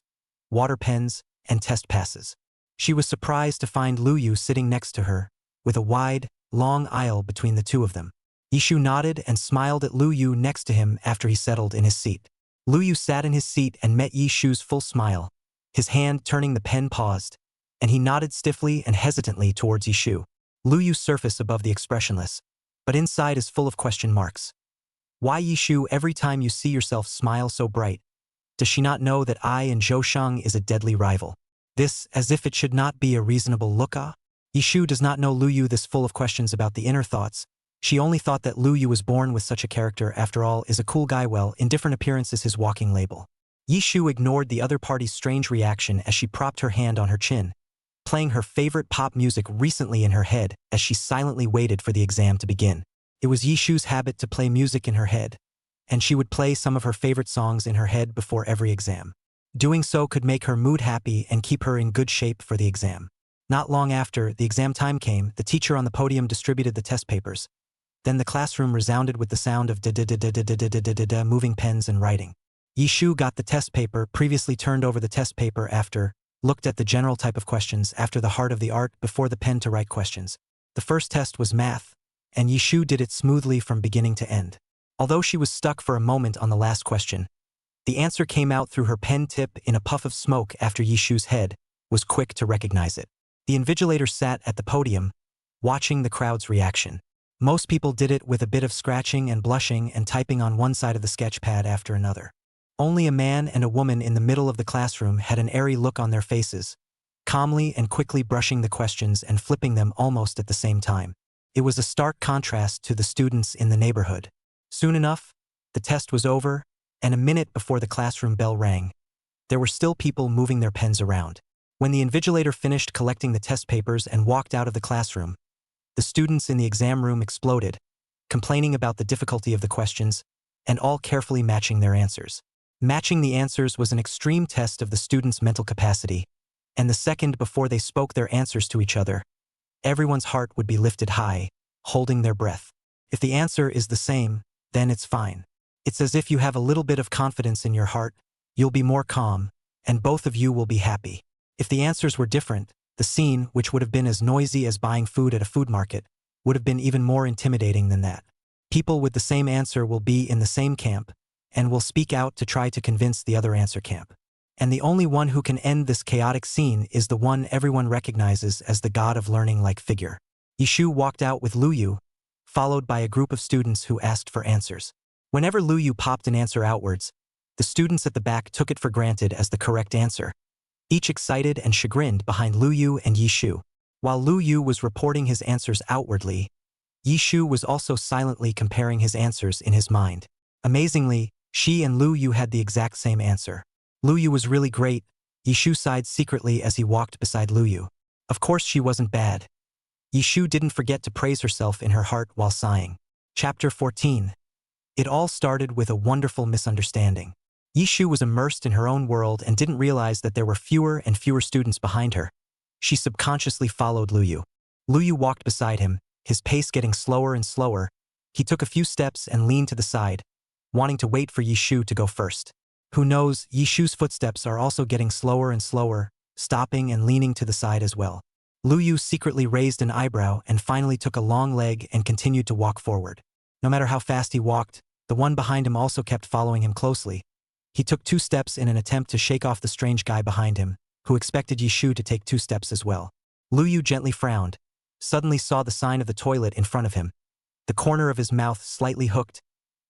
[SPEAKER 2] water pens, and test passes. She was surprised to find Lu Yu sitting next to her, with a wide, long aisle between the two of them. Yishu nodded and smiled at Lu Yu next to him after he settled in his seat. Lu Yu sat in his seat and met Yishu's full smile. His hand turning the pen paused, and he nodded stiffly and hesitantly towards Yishu. Lu Yu's surface above the expressionless, but inside is full of question marks. Why, Yishu, every time you see yourself smile so bright? Does she not know that I and Zhou Sheng is a deadly rival? This, as if it should not be a reasonable look-ah? Yishu does not know Lu Yu this full of questions about the inner thoughts. She only thought that Lu Yu was born with such a character. After all, is a cool guy. Well, indifferent appearance is his walking label. Yishu ignored the other party's strange reaction as she propped her hand on her chin, playing her favorite pop music recently in her head as she silently waited for the exam to begin. It was Yishu's habit to play music in her head, and she would play some of her favorite songs in her head before every exam. Doing so could make her mood happy and keep her in good shape for the exam. Not long after the exam time came, the teacher on the podium distributed the test papers. Then the classroom resounded with the sound of moving pens and writing. Yishu got the test paper, previously turned over the test paper after, looked at the general type of questions after the heart of the art before the pen to write questions. The first test was math, and Yishu did it smoothly from beginning to end. Although she was stuck for a moment on the last question, the answer came out through her pen tip in a puff of smoke after Yishu's head was quick to recognize it. The invigilator sat at the podium, watching the crowd's reaction. Most people did it with a bit of scratching and blushing and typing on one side of the sketch pad after another. Only a man and a woman in the middle of the classroom had an airy look on their faces, calmly and quickly brushing the questions and flipping them almost at the same time. It was a stark contrast to the students in the neighborhood. Soon enough, the test was over, and a minute before the classroom bell rang, there were still people moving their pens around. When the invigilator finished collecting the test papers and walked out of the classroom, the students in the exam room exploded, complaining about the difficulty of the questions, and all carefully matching their answers. Matching the answers was an extreme test of the students' mental capacity, and the second before they spoke their answers to each other, everyone's heart would be lifted high, holding their breath. If the answer is the same, then it's fine. It's as if you have a little bit of confidence in your heart, you'll be more calm, and both of you will be happy. If the answers were different, the scene, which would have been as noisy as buying food at a food market, would have been even more intimidating than that. People with the same answer will be in the same camp, and will speak out to try to convince the other answer camp. And the only one who can end this chaotic scene is the one everyone recognizes as the god of learning-like figure. Yishu walked out with Lu Yu, followed by a group of students who asked for answers. Whenever Lu Yu popped an answer outwards, the students at the back took it for granted as the correct answer, each excited and chagrined behind Lu Yu and Yishu. While Lu Yu was reporting his answers outwardly, Yishu was also silently comparing his answers in his mind. Amazingly, she and Lu Yu had the exact same answer. Lu Yu was really great, Yishu sighed secretly as he walked beside Lu Yu. Of course she wasn't bad. Yishu didn't forget to praise herself in her heart while sighing. Chapter 14. It all started with a wonderful misunderstanding. Yishu was immersed in her own world and didn't realize that there were fewer and fewer students behind her. She subconsciously followed Luyu. Luyu walked beside him, his pace getting slower and slower. He took a few steps and leaned to the side, wanting to wait for Yishu to go first. Who knows, Yishu's footsteps are also getting slower and slower, stopping and leaning to the side as well. Luyu secretly raised an eyebrow and finally took a long leg and continued to walk forward. No matter how fast he walked, the one behind him also kept following him closely. He took 2 steps in an attempt to shake off the strange guy behind him, who expected Yishu to take 2 steps as well. Luyu gently frowned, suddenly saw the sign of the toilet in front of him. The corner of his mouth slightly hooked,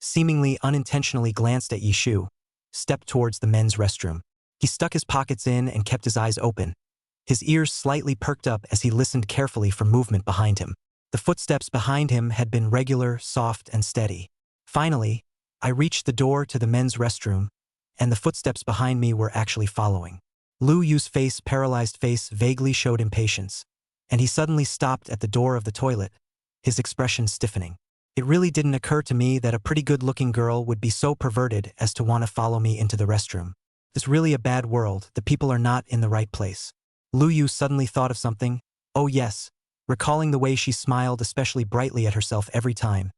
[SPEAKER 2] seemingly unintentionally glanced at Yishu, stepped towards the men's restroom. He stuck his pockets in and kept his eyes open. His ears slightly perked up as he listened carefully for movement behind him. The footsteps behind him had been regular, soft, and steady. Finally, I reached the door to the men's restroom, and the footsteps behind me were actually following. Luyu's paralyzed face, vaguely showed impatience, and he suddenly stopped at the door of the toilet, his expression stiffening. It really didn't occur to me that a pretty good-looking girl would be so perverted as to want to follow me into the restroom. It's really a bad world, the people are not in the right place. Luyu suddenly thought of something. Oh yes, recalling the way she smiled especially brightly at herself every time.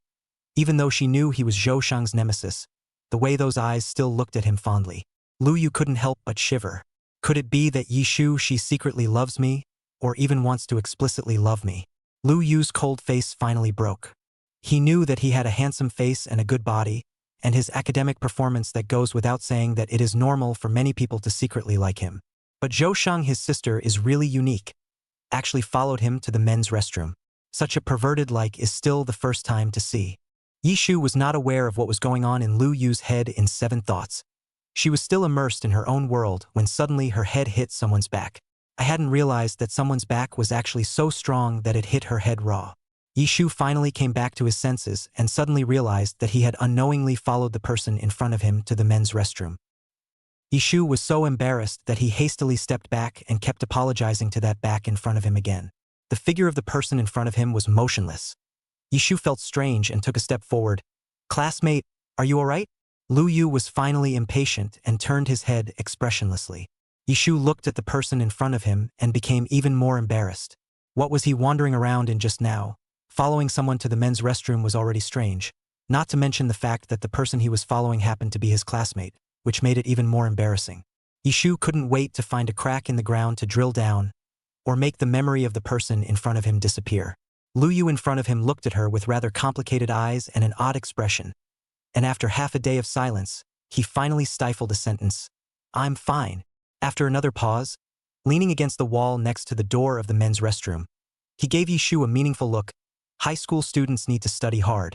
[SPEAKER 2] Even though she knew he was Zhou Shang's nemesis, the way those eyes still looked at him fondly. Luyu couldn't help but shiver. Could it be that Yishu she secretly loves me, or even wants to explicitly love me? Luyu's cold face finally broke. He knew that he had a handsome face and a good body, and his academic performance that goes without saying that it is normal for many people to secretly like him. But Zhou Shang, his sister, is really unique. Actually followed him to the men's restroom. Such a perverted like is still the first time to see. Yishu was not aware of what was going on in Luyu's head in 7 thoughts. She was still immersed in her own world when suddenly her head hit someone's back. I hadn't realized that someone's back was actually so strong that it hit her head raw. Yishu finally came back to his senses and suddenly realized that he had unknowingly followed the person in front of him to the men's restroom. Yishu was so embarrassed that he hastily stepped back and kept apologizing to that back in front of him again. The figure of the person in front of him was motionless. Yishu felt strange and took a step forward. "Classmate, are you alright?" Luyu was finally impatient and turned his head expressionlessly. Yishu looked at the person in front of him and became even more embarrassed. What was he wandering around in just now? Following someone to the men's restroom was already strange, not to mention the fact that the person he was following happened to be his classmate, which made it even more embarrassing. Yishu couldn't wait to find a crack in the ground to drill down, or make the memory of the person in front of him disappear. Luyu in front of him looked at her with rather complicated eyes and an odd expression, and after half a day of silence, he finally stifled a sentence. "I'm fine." After another pause, leaning against the wall next to the door of the men's restroom, he gave Yishu a meaningful look. High school students need to study hard,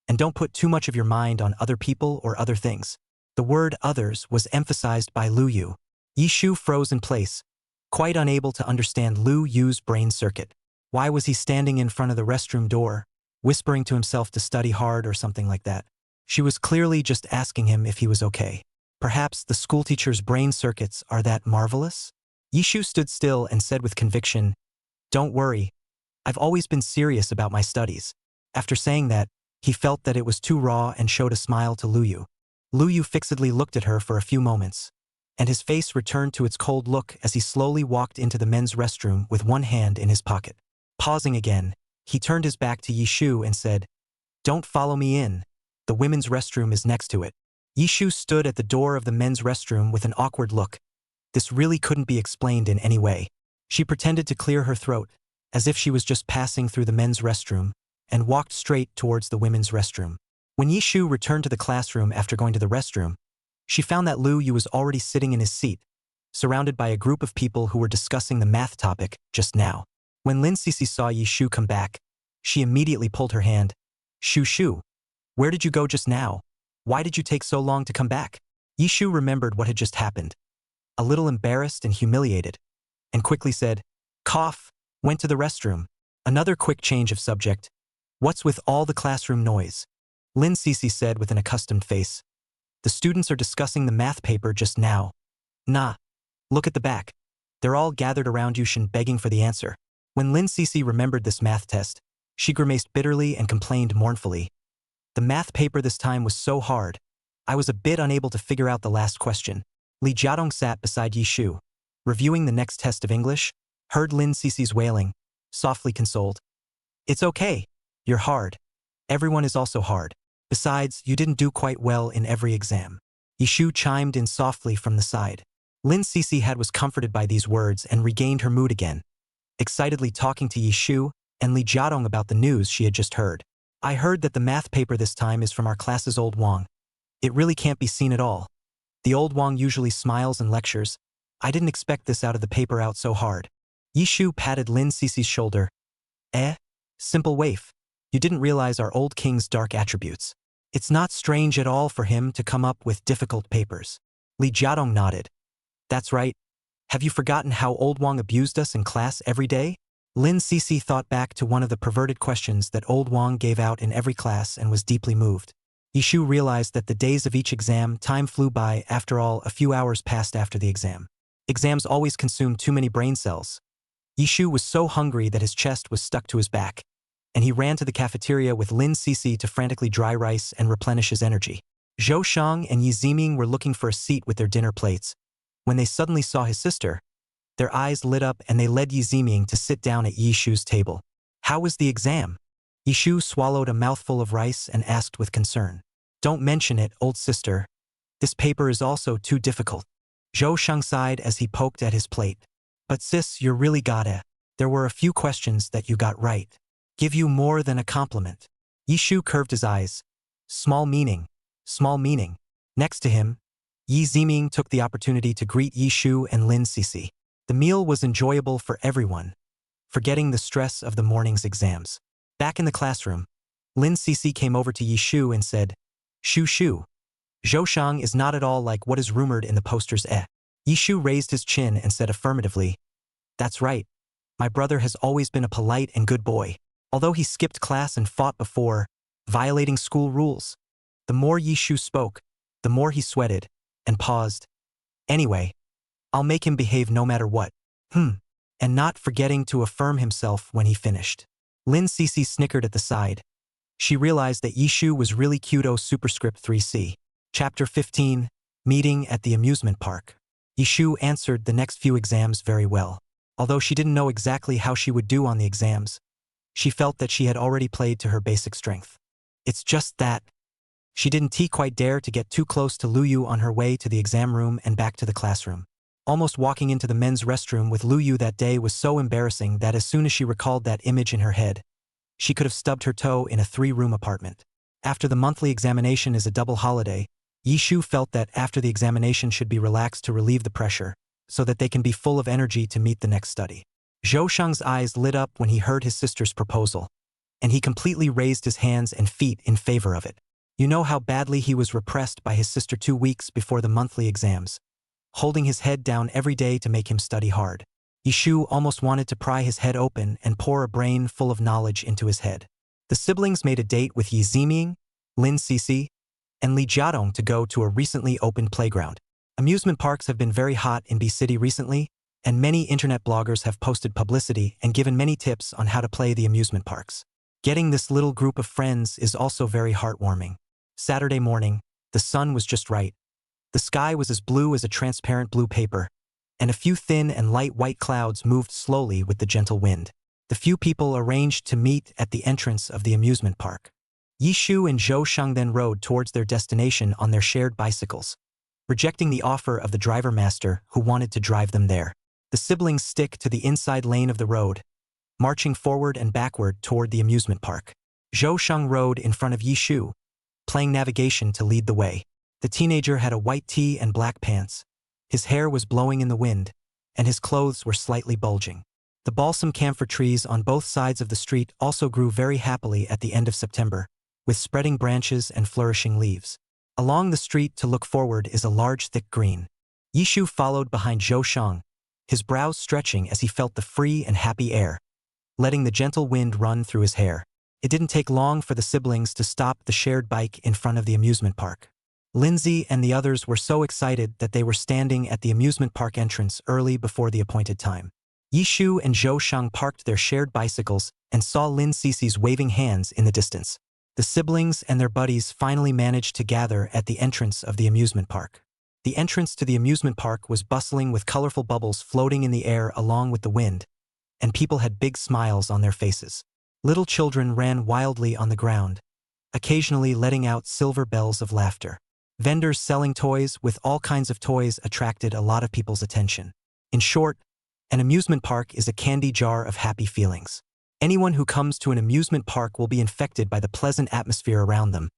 [SPEAKER 2] and don't put too much of your mind on other people or other things. The word others was emphasized by Luyu. Yishu froze in place, quite unable to understand Luyu's brain circuit. Why was he standing in front of the restroom door, whispering to himself to study hard or something like that? She was clearly just asking him if he was okay. Perhaps the schoolteacher's brain circuits are that marvelous? Yishu stood still and said with conviction, "Don't worry, I've always been serious about my studies." After saying that, he felt that it was too raw and showed a smile to Luyu. Luyu fixedly looked at her for a few moments, and his face returned to its cold look as he slowly walked into the men's restroom with one hand in his pocket. Pausing again, he turned his back to Yishu and said, "Don't follow me in. The women's restroom is next to it." Yishu stood at the door of the men's restroom with an awkward look. This really couldn't be explained in any way. She pretended to clear her throat, as if she was just passing through the men's restroom, and walked straight towards the women's restroom. When Yishu returned to the classroom after going to the restroom, she found that Luyu was already sitting in his seat, surrounded by a group of people who were discussing the math topic just now. When Lin Sisi saw Yishu come back, she immediately pulled her hand. "Shu, where did you go just now? Why did you take so long to come back?" Yishu remembered what had just happened, a little embarrassed and humiliated, and quickly said, "Cough, went to the restroom." Another quick change of subject. "What's with all the classroom noise?" Lin Sisi said with an accustomed face. "The students are discussing the math paper just now." "Nah, look at the back." They're all gathered around Yushin begging for the answer. When Lin Cece remembered this math test, she grimaced bitterly and complained mournfully. The math paper this time was so hard. I was a bit unable to figure out the last question. Li Jiadong sat beside Yi Shu, reviewing the next test of English, heard Lin Cece's wailing, softly consoled. It's okay. You're hard. Everyone is also hard. Besides, you didn't do quite well in every exam. Yi Shu chimed in softly from the side. Lin Cece was comforted by these words and regained her mood again, excitedly talking to Yi Shu and Li Jiadong about the news she had just heard. I heard that the math paper this time is from our class's old Wang. It really can't be seen at all. The old Wang usually smiles and lectures. I didn't expect this out of the paper out so hard. Yi Shu patted Lin Cece's shoulder. Simple waif. You didn't realize our old king's dark attributes. It's not strange at all for him to come up with difficult papers. Li Jiadong nodded. That's right. Have you forgotten how old Wang abused us in class every day? Lin Cece thought back to one of the perverted questions that old Wang gave out in every class and was deeply moved. Yi Shu realized that the days of each exam, time flew by. After all, a few hours passed after the exam. Exams always consume too many brain cells. Yi Shu was so hungry that his chest was stuck to his back, and he ran to the cafeteria with Lin Cece to frantically dry rice and replenish his energy. Zhou Shang and Yi Ziming were looking for a seat with their dinner plates, when they suddenly saw his sister. Their eyes lit up and they led Yi Ziming to sit down at Yi Shu's table. How was the exam? Yi Shu swallowed a mouthful of rice and asked with concern. Don't mention it, old sister. This paper is also too difficult. Zhou Shang sighed as he poked at his plate. But sis, you're really gotta. There were a few questions that you got right. Give you more than a compliment. Yi Shu curved his eyes. Small meaning. Small meaning. Next to him, Yi Ziming took the opportunity to greet Yi Shu and Lin Cece. The meal was enjoyable for everyone, forgetting the stress of the morning's exams. Back in the classroom, Lin Cece came over to Yi Shu and said, Shu Shu. Zhou Shang is not at all like what is rumored in the posters. Yi Shu raised his chin and said affirmatively, That's right. My brother has always been a polite and good boy, although he skipped class and fought before, violating school rules. The more Yi Shu spoke, the more he sweated and paused. Anyway, I'll make him behave no matter what. And not forgetting to affirm himself when he finished. Lin Cece snickered at the side. She realized that Yi Shu was really cute. Superscript 3C. Chapter 15, Meeting at the Amusement Park. Yi Shu answered the next few exams very well. Although she didn't know exactly how she would do on the exams, she felt that she had already played to her basic strength. It's just that she didn't quite dare to get too close to Lu Yu on her way to the exam room and back to the classroom. Almost walking into the men's restroom with Lu Yu that day was so embarrassing that as soon as she recalled that image in her head, she could have stubbed her toe in a 3-room apartment. After the monthly examination is a double holiday, Yi Shu felt that after the examination should be relaxed to relieve the pressure, so that they can be full of energy to meet the next study. Zhou Shang's eyes lit up when he heard his sister's proposal, and he completely raised his hands and feet in favor of it. You know how badly he was repressed by his sister 2 weeks before the monthly exams, holding his head down every day to make him study hard. Yi Shu almost wanted to pry his head open and pour a brain full of knowledge into his head. The siblings made a date with Yi Ziming, Lin Cece, and Li Jiadong to go to a recently opened playground. Amusement parks have been very hot in B City recently, and many internet bloggers have posted publicity and given many tips on how to play the amusement parks. Getting this little group of friends is also very heartwarming. Saturday morning, the sun was just right. The sky was as blue as a transparent blue paper, and a few thin and light white clouds moved slowly with the gentle wind. The few people arranged to meet at the entrance of the amusement park. Yi Shu and Zhou Shang then rode towards their destination on their shared bicycles, rejecting the offer of the driver master who wanted to drive them there. The siblings stick to the inside lane of the road, marching forward and backward toward the amusement park. Zhou Shang rode in front of Yi Shu, playing navigation to lead the way. The teenager had a white tee and black pants. His hair was blowing in the wind, and his clothes were slightly bulging. The balsam camphor trees on both sides of the street also grew very happily at the end of September, with spreading branches and flourishing leaves. Along the street to look forward is a large thick green. Yi Shu followed behind Zhou Shang, his brows stretching as he felt the free and happy air, letting the gentle wind run through his hair. It didn't take long for the siblings to stop the shared bike in front of the amusement park. Lindsay and the others were so excited that they were standing at the amusement park entrance early before the appointed time. Yishu and Zhou Shang parked their shared bicycles and saw Lin Cece's waving hands in the distance. The siblings and their buddies finally managed to gather at the entrance of the amusement park. The entrance to the amusement park was bustling with colorful bubbles floating in the air along with the wind, and people had big smiles on their faces. Little children ran wildly on the ground, occasionally letting out silver bells of laughter. Vendors selling toys with all kinds of toys attracted a lot of people's attention. In short, an amusement park is a candy jar of happy feelings. Anyone who comes to an amusement park will be infected by the pleasant atmosphere around them,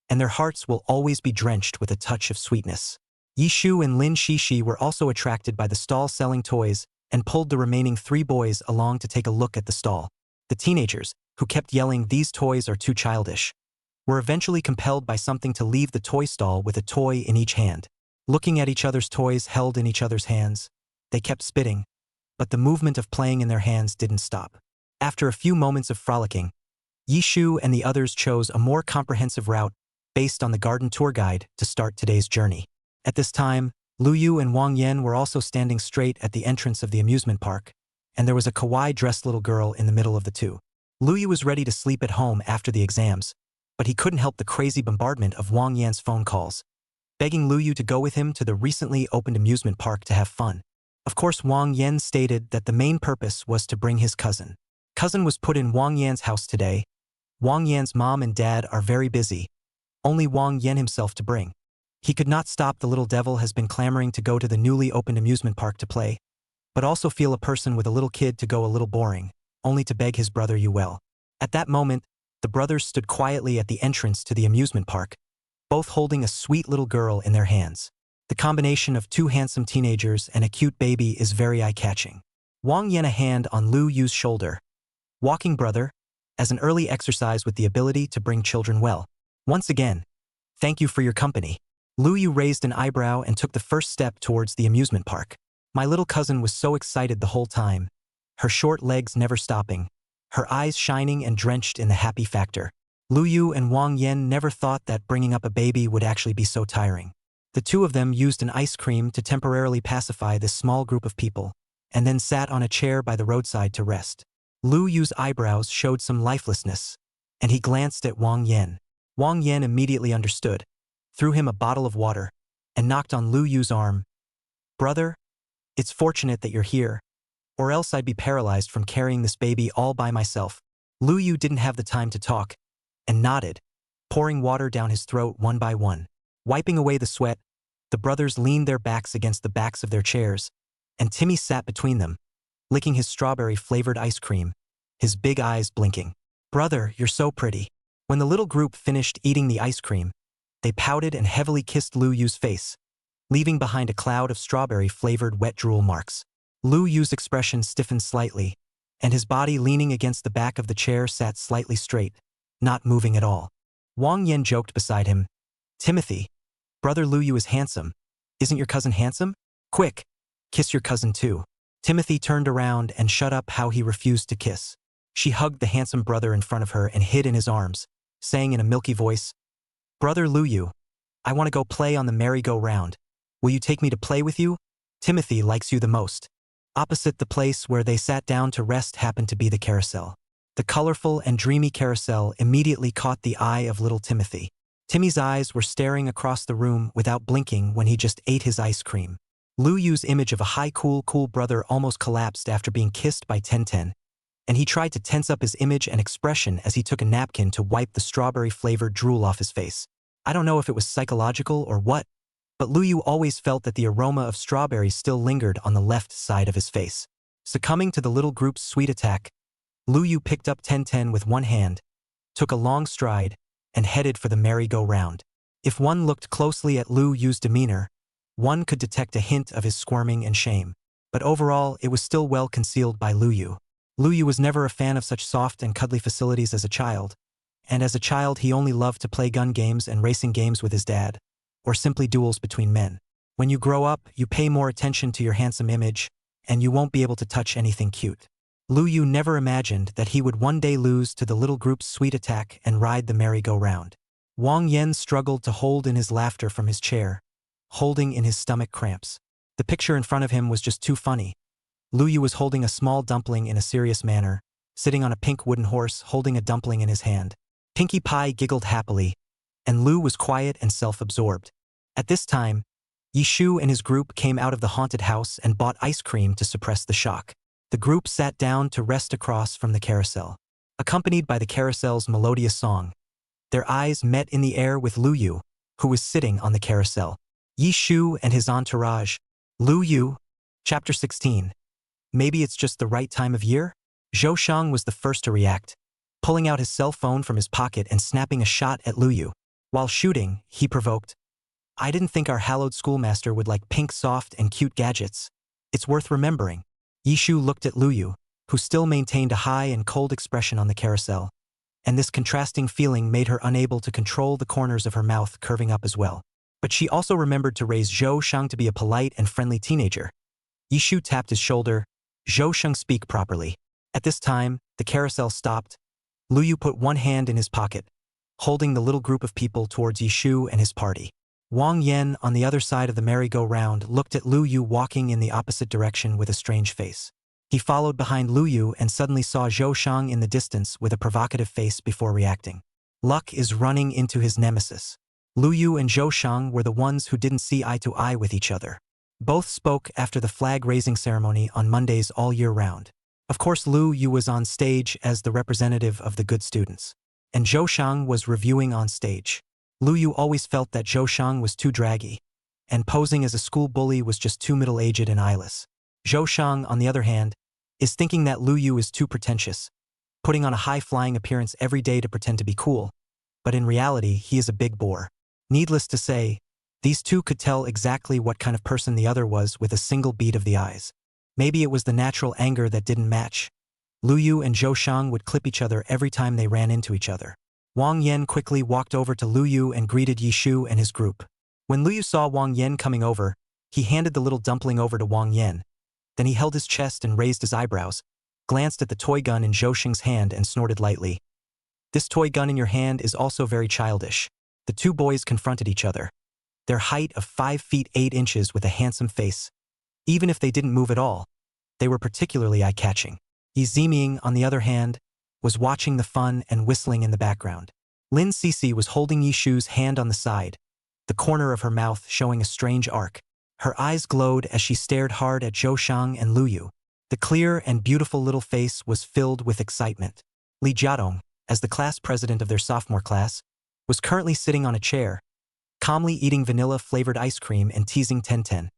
[SPEAKER 2] and their hearts will always be drenched with a touch of sweetness. Yishu and Lin Shishi were also attracted by the stall selling toys and pulled the remaining 3 boys along to take a look at the stall. The teenagers, who kept yelling "these toys are too childish," were eventually compelled by something to leave the toy stall with a toy in each hand. Looking at each other's toys held in each other's hands, they kept spitting, but the movement of playing in their hands didn't stop. After a few moments of frolicking, Yishu and the others chose a more comprehensive route based on the garden tour guide to start today's journey. At this time, Lu Yu and Wang Yan were also standing straight at the entrance of the amusement park, and there was a kawaii-dressed little girl in the middle of the two. Lu Yu was ready to sleep at home after the exams, but he couldn't help the crazy bombardment of Wang Yan's phone calls, begging Lu Yu to go with him to the recently opened amusement park to have fun. Of course, Wang Yan stated that the main purpose was to bring his cousin. Cousin was put in Wang Yan's house today. Wang Yan's mom and dad are very busy, only Wang Yan himself to bring. He could not stop the little devil has been clamoring to go to the newly opened amusement park to play, but also feel a person with a little kid to go a little boring, only to beg his brother Yuel. At that moment, the brothers stood quietly at the entrance to the amusement park, both holding a sweet little girl in their hands. The combination of 2 handsome teenagers and a cute baby is very eye-catching. Wang Yan a hand on Lu Yu's shoulder. Walking brother, as an early exercise with the ability to bring children well. Once again, thank you for your company. Lu Yu raised an eyebrow and took the first step towards the amusement park. My little cousin was so excited the whole time, her short legs never stopping, her eyes shining and drenched in the happy factor. Lu Yu and Wang Yan never thought that bringing up a baby would actually be so tiring. The two of them used an ice cream to temporarily pacify this small group of people, and then sat on a chair by the roadside to rest. Lu Yu's eyebrows showed some lifelessness, and he glanced at Wang Yan. Wang Yan immediately understood, threw him a bottle of water, and knocked on Lu Yu's arm. Brother, it's fortunate that you're here, or else I'd be paralyzed from carrying this baby all by myself. Lu Yu didn't have the time to talk, and nodded, pouring water down his throat one by one. Wiping away the sweat, the brothers leaned their backs against the backs of their chairs, and Timmy sat between them, licking his strawberry-flavored ice cream, his big eyes blinking. Brother, you're so pretty. When the little group finished eating the ice cream, they pouted and heavily kissed Lu Yu's face, leaving behind a cloud of strawberry-flavored wet drool marks. Lu Yu's expression stiffened slightly, and his body leaning against the back of the chair sat slightly straight, not moving at all. Wang Yan joked beside him, Timothy, brother Lu Yu is handsome. Isn't your cousin handsome? Quick, kiss your cousin too. Timothy turned around and shut up how he refused to kiss. She hugged the handsome brother in front of her and hid in his arms, saying in a milky voice, Brother Lu Yu, I want to go play on the merry-go-round. Will you take me to play with you? Timothy likes you the most. Opposite the place where they sat down to rest happened to be the carousel. The colorful and dreamy carousel immediately caught the eye of little Timothy. Timmy's eyes were staring across the room without blinking when he just ate his ice cream. Lu Yu's image of a high cool brother almost collapsed after being kissed by Ten, and he tried to tense up his image and expression as he took a napkin to wipe the strawberry-flavored drool off his face. I don't know if it was psychological or what, but Lu Yu always felt that the aroma of strawberries still lingered on the left side of his face. Succumbing to the little group's sweet attack, Lu Yu picked up Ten with one hand, took a long stride, and headed for the merry-go-round. If one looked closely at Lu Yu's demeanor, one could detect a hint of his squirming and shame. But overall, it was still well concealed by Lu Yu. Lu Yu was never a fan of such soft and cuddly facilities as a child, and as a child he only loved to play gun games and racing games with his dad, or simply duels between men. When you grow up, you pay more attention to your handsome image, and you won't be able to touch anything cute. Lu Yu never imagined that he would one day lose to the little group's sweet attack and ride the merry-go-round. Wang Yen struggled to hold in his laughter from his chair, holding in his stomach cramps. The picture in front of him was just too funny. Lu Yu was holding a small dumpling in a serious manner, sitting on a pink wooden horse holding a dumpling in his hand. Pinkie Pie giggled happily, and Lu was quiet and self-absorbed. At this time, Yishu and his group came out of the haunted house and bought ice cream to suppress the shock. The group sat down to rest across from the carousel. Accompanied by the carousel's melodious song, their eyes met in the air with Lu Yu, who was sitting on the carousel. Yishu and his entourage. Lu Yu. Chapter 16. Maybe it's just the right time of year? Zhou Shang was the first to react, pulling out his cell phone from his pocket and snapping a shot at Lu Yu. While shooting, he provoked, "I didn't think our hallowed schoolmaster would like pink soft and cute gadgets. It's worth remembering." Yishu looked at Lu Yu, who still maintained a high and cold expression on the carousel, and this contrasting feeling made her unable to control the corners of her mouth curving up as well. But she also remembered to raise Zhou Shang to be a polite and friendly teenager. Yishu tapped his shoulder. "Zhou Shang, speak properly." At this time, the carousel stopped. Lu Yu put one hand in his pocket, holding the little group of people towards Yishu and his party. Wang Yen, on the other side of the merry-go-round, looked at Lu Yu walking in the opposite direction with a strange face. He followed behind Lu Yu and suddenly saw Zhou Shang in the distance with a provocative face before reacting. Luck is running into his nemesis. Lu Yu and Zhou Shang were the ones who didn't see eye to eye with each other. Both spoke after the flag-raising ceremony on Mondays all year round. Of course, Lu Yu was on stage as the representative of the good students, and Zhou Shang was reviewing on stage. Lu Yu always felt that Zhou Shang was too draggy, and posing as a school bully was just too middle-aged and eyeless. Zhou Shang, on the other hand, is thinking that Lu Yu is too pretentious, putting on a high-flying appearance every day to pretend to be cool, but in reality, he is a big bore. Needless to say, these two could tell exactly what kind of person the other was with a single beat of the eyes. Maybe it was the natural anger that didn't match. Lu Yu and Zhou Shang would clip each other every time they ran into each other. Wang Yen quickly walked over to Lu Yu and greeted Yishu and his group. When Lu Yu saw Wang Yen coming over, he handed the little dumpling over to Wang Yen. Then he held his chest and raised his eyebrows, glanced at the toy gun in Zhou Shang's hand and snorted lightly. "This toy gun in your hand is also very childish." The two boys confronted each other. Their height of 5 feet 8 inches with a handsome face. Even if they didn't move at all, they were particularly eye-catching. Yi Ziming, on the other hand, was watching the fun and whistling in the background. Lin Cece was holding Yishu's hand on the side, the corner of her mouth showing a strange arc. Her eyes glowed as she stared hard at Zhou Shang and Lu Yu. The clear and beautiful little face was filled with excitement. Li Jiadong, as the class president of their sophomore class, was currently sitting on a chair, calmly eating vanilla-flavored ice cream and teasing Tenten,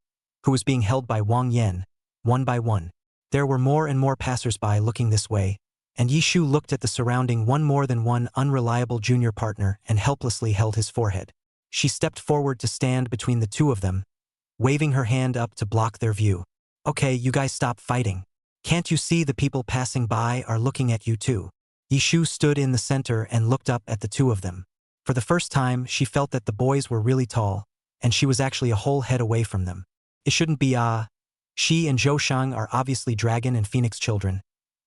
[SPEAKER 2] who was being held by Wang Yen, one by one. There were more and more passers-by looking this way, and Yishu looked at the surrounding one unreliable junior partner and helplessly held his forehead. She stepped forward to stand between the two of them, waving her hand up to block their view. "Okay, you guys stop fighting. Can't you see the people passing by are looking at you too?" Yishu stood in the center and looked up at the two of them. For the first time, she felt that the boys were really tall, and she was actually a whole head away from them. It shouldn't be She and Zhou Shang are obviously dragon and phoenix children.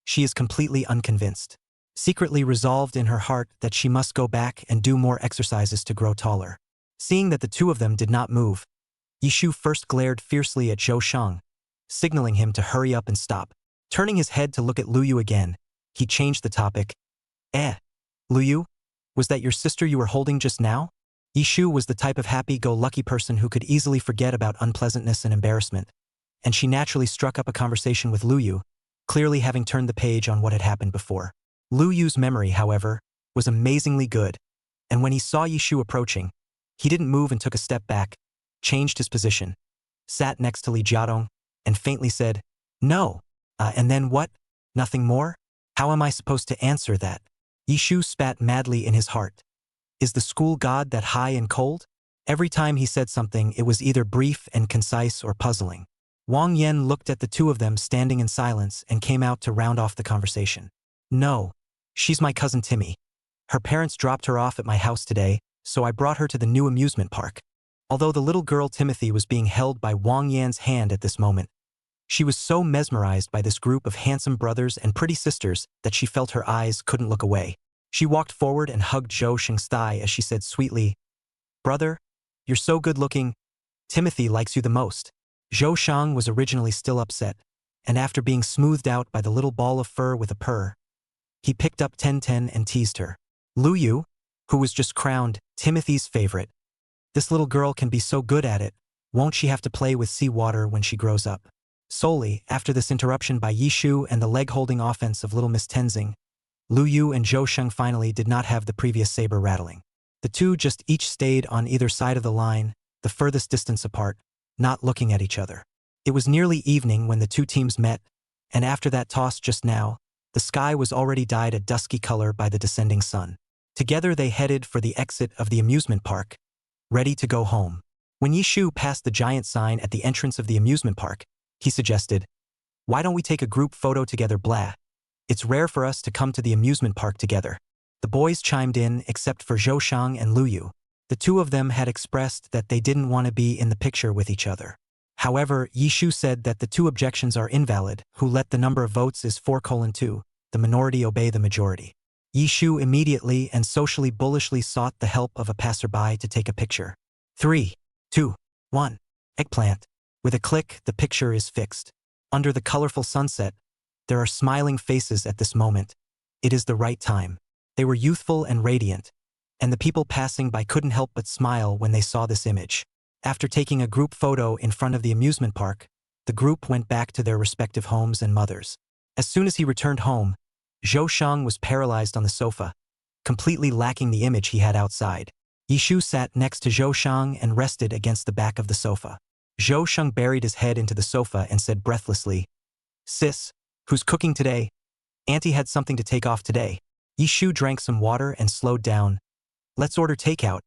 [SPEAKER 2] She is completely unconvinced, secretly resolved in her heart that she must go back and do more exercises to grow taller. Seeing that the two of them did not move, Yishu first glared fiercely at Zhou Shang, signaling him to hurry up and stop. Turning his head to look at Lu Yu again, he changed the topic. Lu Yu? Was that your sister you were holding just now?" Yishu was the type of happy-go-lucky person who could easily forget about unpleasantness and embarrassment, and she naturally struck up a conversation with Lu Yu, clearly having turned the page on what had happened before. Lu Yu's memory, however, was amazingly good, and when he saw Yishu approaching, he didn't move and took a step back, changed his position, sat next to Li Jiadong, and faintly said, "No. And then what? Nothing more? How am I supposed to answer that?" Yishu spat madly in his heart. Is the school god that high and cold? Every time he said something, it was either brief and concise or puzzling. Wang Yen looked at the two of them standing in silence and came out to round off the conversation. "No. She's my cousin Timmy. Her parents dropped her off at my house today, so I brought her to the new amusement park." Although the little girl Timothy was being held by Wang Yan's hand at this moment, she was so mesmerized by this group of handsome brothers and pretty sisters that she felt her eyes couldn't look away. She walked forward and hugged Zhou Sheng's thigh as she said sweetly, "Brother, you're so good-looking. Timothy likes you the most." Zhou Shang was originally still upset, and after being smoothed out by the little ball of fur with a purr, he picked up 1010 and teased her. Lu Yu, who was just crowned Timothy's favorite. "This little girl can be so good at it. Won't she have to play with seawater when she grows up?" Solely, after this interruption by Yishu and the leg-holding offense of little Miss Tenzing, Lu Yu and Zhou Sheng finally did not have the previous saber rattling. The two just each stayed on either side of the line, the furthest distance apart, not looking at each other. It was nearly evening when the two teams met, and after that toss just now, the sky was already dyed a dusky color by the descending sun. Together they headed for the exit of the amusement park, ready to go home. When Yishu passed the giant sign at the entrance of the amusement park, he suggested, "Why don't we take a group photo together, blah? It's rare for us to come to the amusement park together." The boys chimed in except for Zhou Shang and Lu Yu. The two of them had expressed that they didn't want to be in the picture with each other. However, Yishu said that the two objections are invalid, who let the number of votes is 4:2, the minority obey the majority. Yishu immediately and socially bullishly sought the help of a passerby to take a picture. 3, 2, 1. Eggplant. With a click, the picture is fixed. Under the colorful sunset, there are smiling faces at this moment. It is the right time. They were youthful and radiant, and the people passing by couldn't help but smile when they saw this image. After taking a group photo in front of the amusement park, the group went back to their respective homes and mothers. As soon as he returned home, Zhou Shang was paralyzed on the sofa, completely lacking the image he had outside. Yishu sat next to Zhou Shang and rested against the back of the sofa. Zhou Shang buried his head into the sofa and said breathlessly, "Sis, who's cooking today? Auntie had something to take off today." Yishu drank some water and slowed down. "Let's order takeout.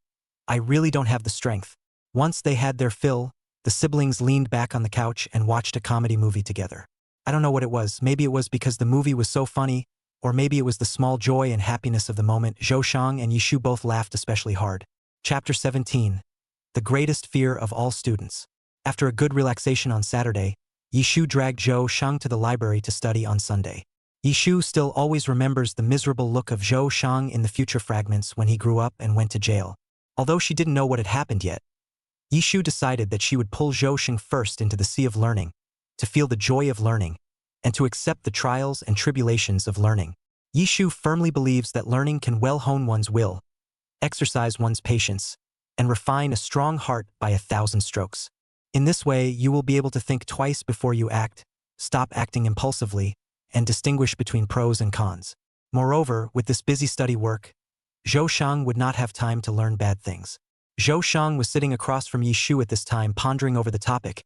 [SPEAKER 2] I really don't have the strength." Once they had their fill, the siblings leaned back on the couch and watched a comedy movie together. I don't know what it was. Maybe it was because the movie was so funny, or maybe it was the small joy and happiness of the moment. Zhou Shang and Yishu both laughed especially hard. Chapter 17. The greatest fear of all students. After a good relaxation on Saturday, Yishu dragged Zhou Shang to the library to study on Sunday. Yishu still always remembers the miserable look of Zhou Shang in the future fragments when he grew up and went to jail. Although she didn't know what had happened yet, Yishu decided that she would pull Zhou Shang first into the sea of learning, to feel the joy of learning, and to accept the trials and tribulations of learning. Yishu firmly believes that learning can well hone one's will, exercise one's patience, and refine a strong heart by 1,000 strokes. In this way, you will be able to think twice before you act, stop acting impulsively, and distinguish between pros and cons. Moreover, with this busy study work, Zhou Shang would not have time to learn bad things. Zhou Shang was sitting across from Yishu at this time pondering over the topic.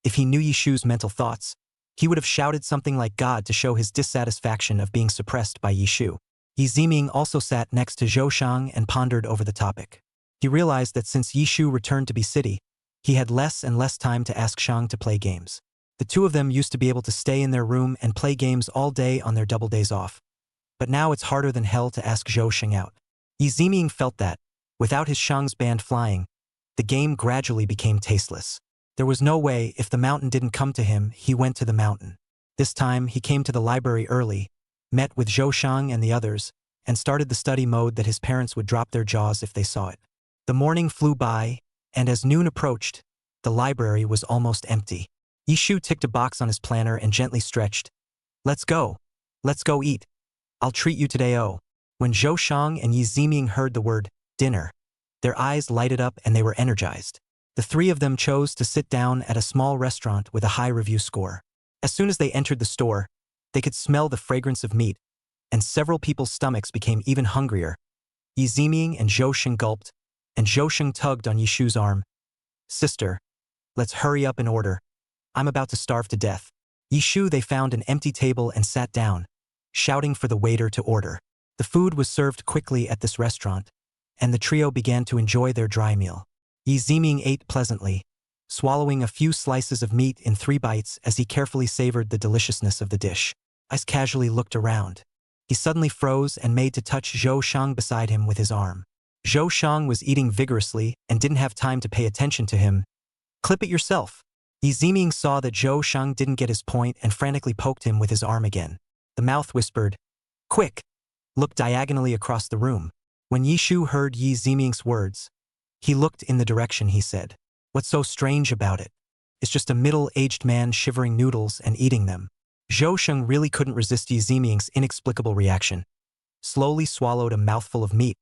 [SPEAKER 2] If he knew Yishu's mental thoughts, he would have shouted something like God to show his dissatisfaction of being suppressed by Yishu. Yi Ziming also sat next to Zhou Shang and pondered over the topic. He realized that since Yishu returned to Be City, he had less and less time to ask Shang to play games. The two of them used to be able to stay in their room and play games all day on their double days off. But now it's harder than hell to ask Zhou Shang out. Yi Ziming felt that, without his Shang's band flying, the game gradually became tasteless. There was no way, if the mountain didn't come to him, he went to the mountain. This time, he came to the library early, met with Zhou Shang and the others, and started the study mode that his parents would drop their jaws if they saw it. The morning flew by, and as noon approached, the library was almost empty. Yishu ticked a box on his planner and gently stretched. Let's go eat. I'll treat you today, oh." When Zhou Shang and Yi Ziming heard the word dinner, their eyes lighted up and they were energized. The three of them chose to sit down at a small restaurant with a high review score. As soon as they entered the store, they could smell the fragrance of meat, and several people's stomachs became even hungrier. Yi Ziming and Zhou Sheng gulped, and Zhou Sheng tugged on Yishu's arm. "Sister, let's hurry up and order. I'm about to starve to death." Yishu they found an empty table and sat down, shouting for the waiter to order. The food was served quickly at this restaurant, and the trio began to enjoy their dry meal. Yi Ziming ate pleasantly, swallowing a few slices of meat in 3 bites as he carefully savored the deliciousness of the dish. Ice casually looked around. He suddenly froze and made to touch Zhou Shang beside him with his arm. Zhou Shang was eating vigorously and didn't have time to pay attention to him. "Clip it yourself." Yi Ziming saw that Zhou Shang didn't get his point and frantically poked him with his arm again. The mouth whispered, "Quick, looked diagonally across the room. When Yishu heard Yi Ziming's words, he looked in the direction he said. What's so strange about it? It's just a middle-aged man shivering noodles and eating them. Zhou Sheng really couldn't resist Yi Ziming's inexplicable reaction, slowly swallowed a mouthful of meat,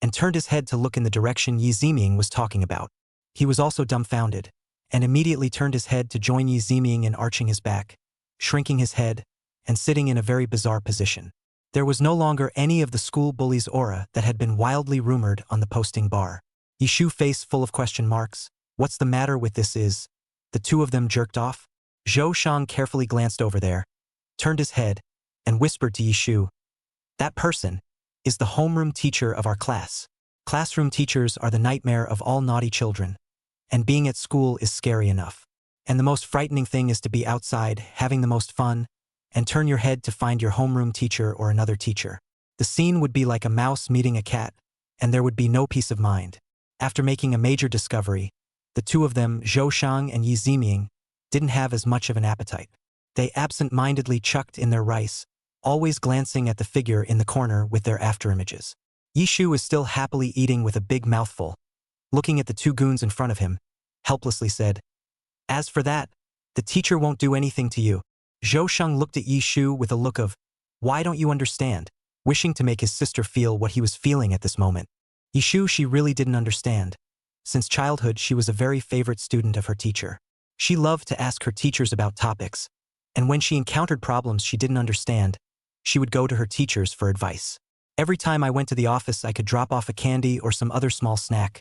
[SPEAKER 2] and turned his head to look in the direction Yi Ziming was talking about. He was also dumbfounded, and immediately turned his head to join Yi Ziming in arching his back, shrinking his head, and sitting in a very bizarre position. There was no longer any of the school bully's aura that had been wildly rumored on the posting bar. Yishu face full of question marks. What's the matter with this is? The two of them jerked off? Zhou Shang carefully glanced over there, turned his head, and whispered to Yishu, that person is the homeroom teacher of our class. Classroom teachers are the nightmare of all naughty children, and being at school is scary enough. And the most frightening thing is to be outside, having the most fun, and turn your head to find your homeroom teacher or another teacher. The scene would be like a mouse meeting a cat, and there would be no peace of mind. After making a major discovery, the two of them, Zhou Shang and Yi Ziming, didn't have as much of an appetite. They absent-mindedly chucked in their rice, always glancing at the figure in the corner with their afterimages. Yishu was still happily eating with a big mouthful, looking at the two goons in front of him, helplessly said, as for that, the teacher won't do anything to you. Zhou Sheng looked at Yishu with a look of, why don't you understand, wishing to make his sister feel what he was feeling at this moment. Yishu she really didn't understand. Since childhood she was a very favorite student of her teacher. She loved to ask her teachers about topics, and when she encountered problems she didn't understand, she would go to her teachers for advice. Every time I went to the office I could drop off a candy or some other small snack,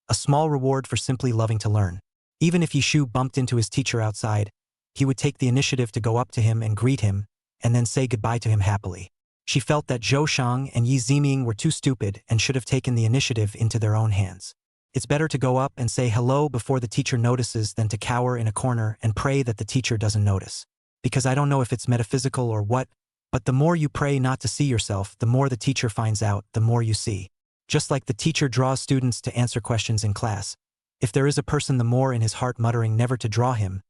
[SPEAKER 2] a small reward for simply loving to learn. Even if Yishu bumped into his teacher outside, he would take the initiative to go up to him and greet him, and then say goodbye to him happily. She felt that Zhou Shang and Yi Ziming were too stupid and should have taken the initiative into their own hands. It's better to go up and say hello before the teacher notices than to cower in a corner and pray that the teacher doesn't notice. Because I don't know if it's metaphysical or what, but the more you pray not to see yourself, the more the teacher finds out, the more you see. Just like the teacher draws students to answer questions in class, if there is a person the more in his heart muttering never to draw him,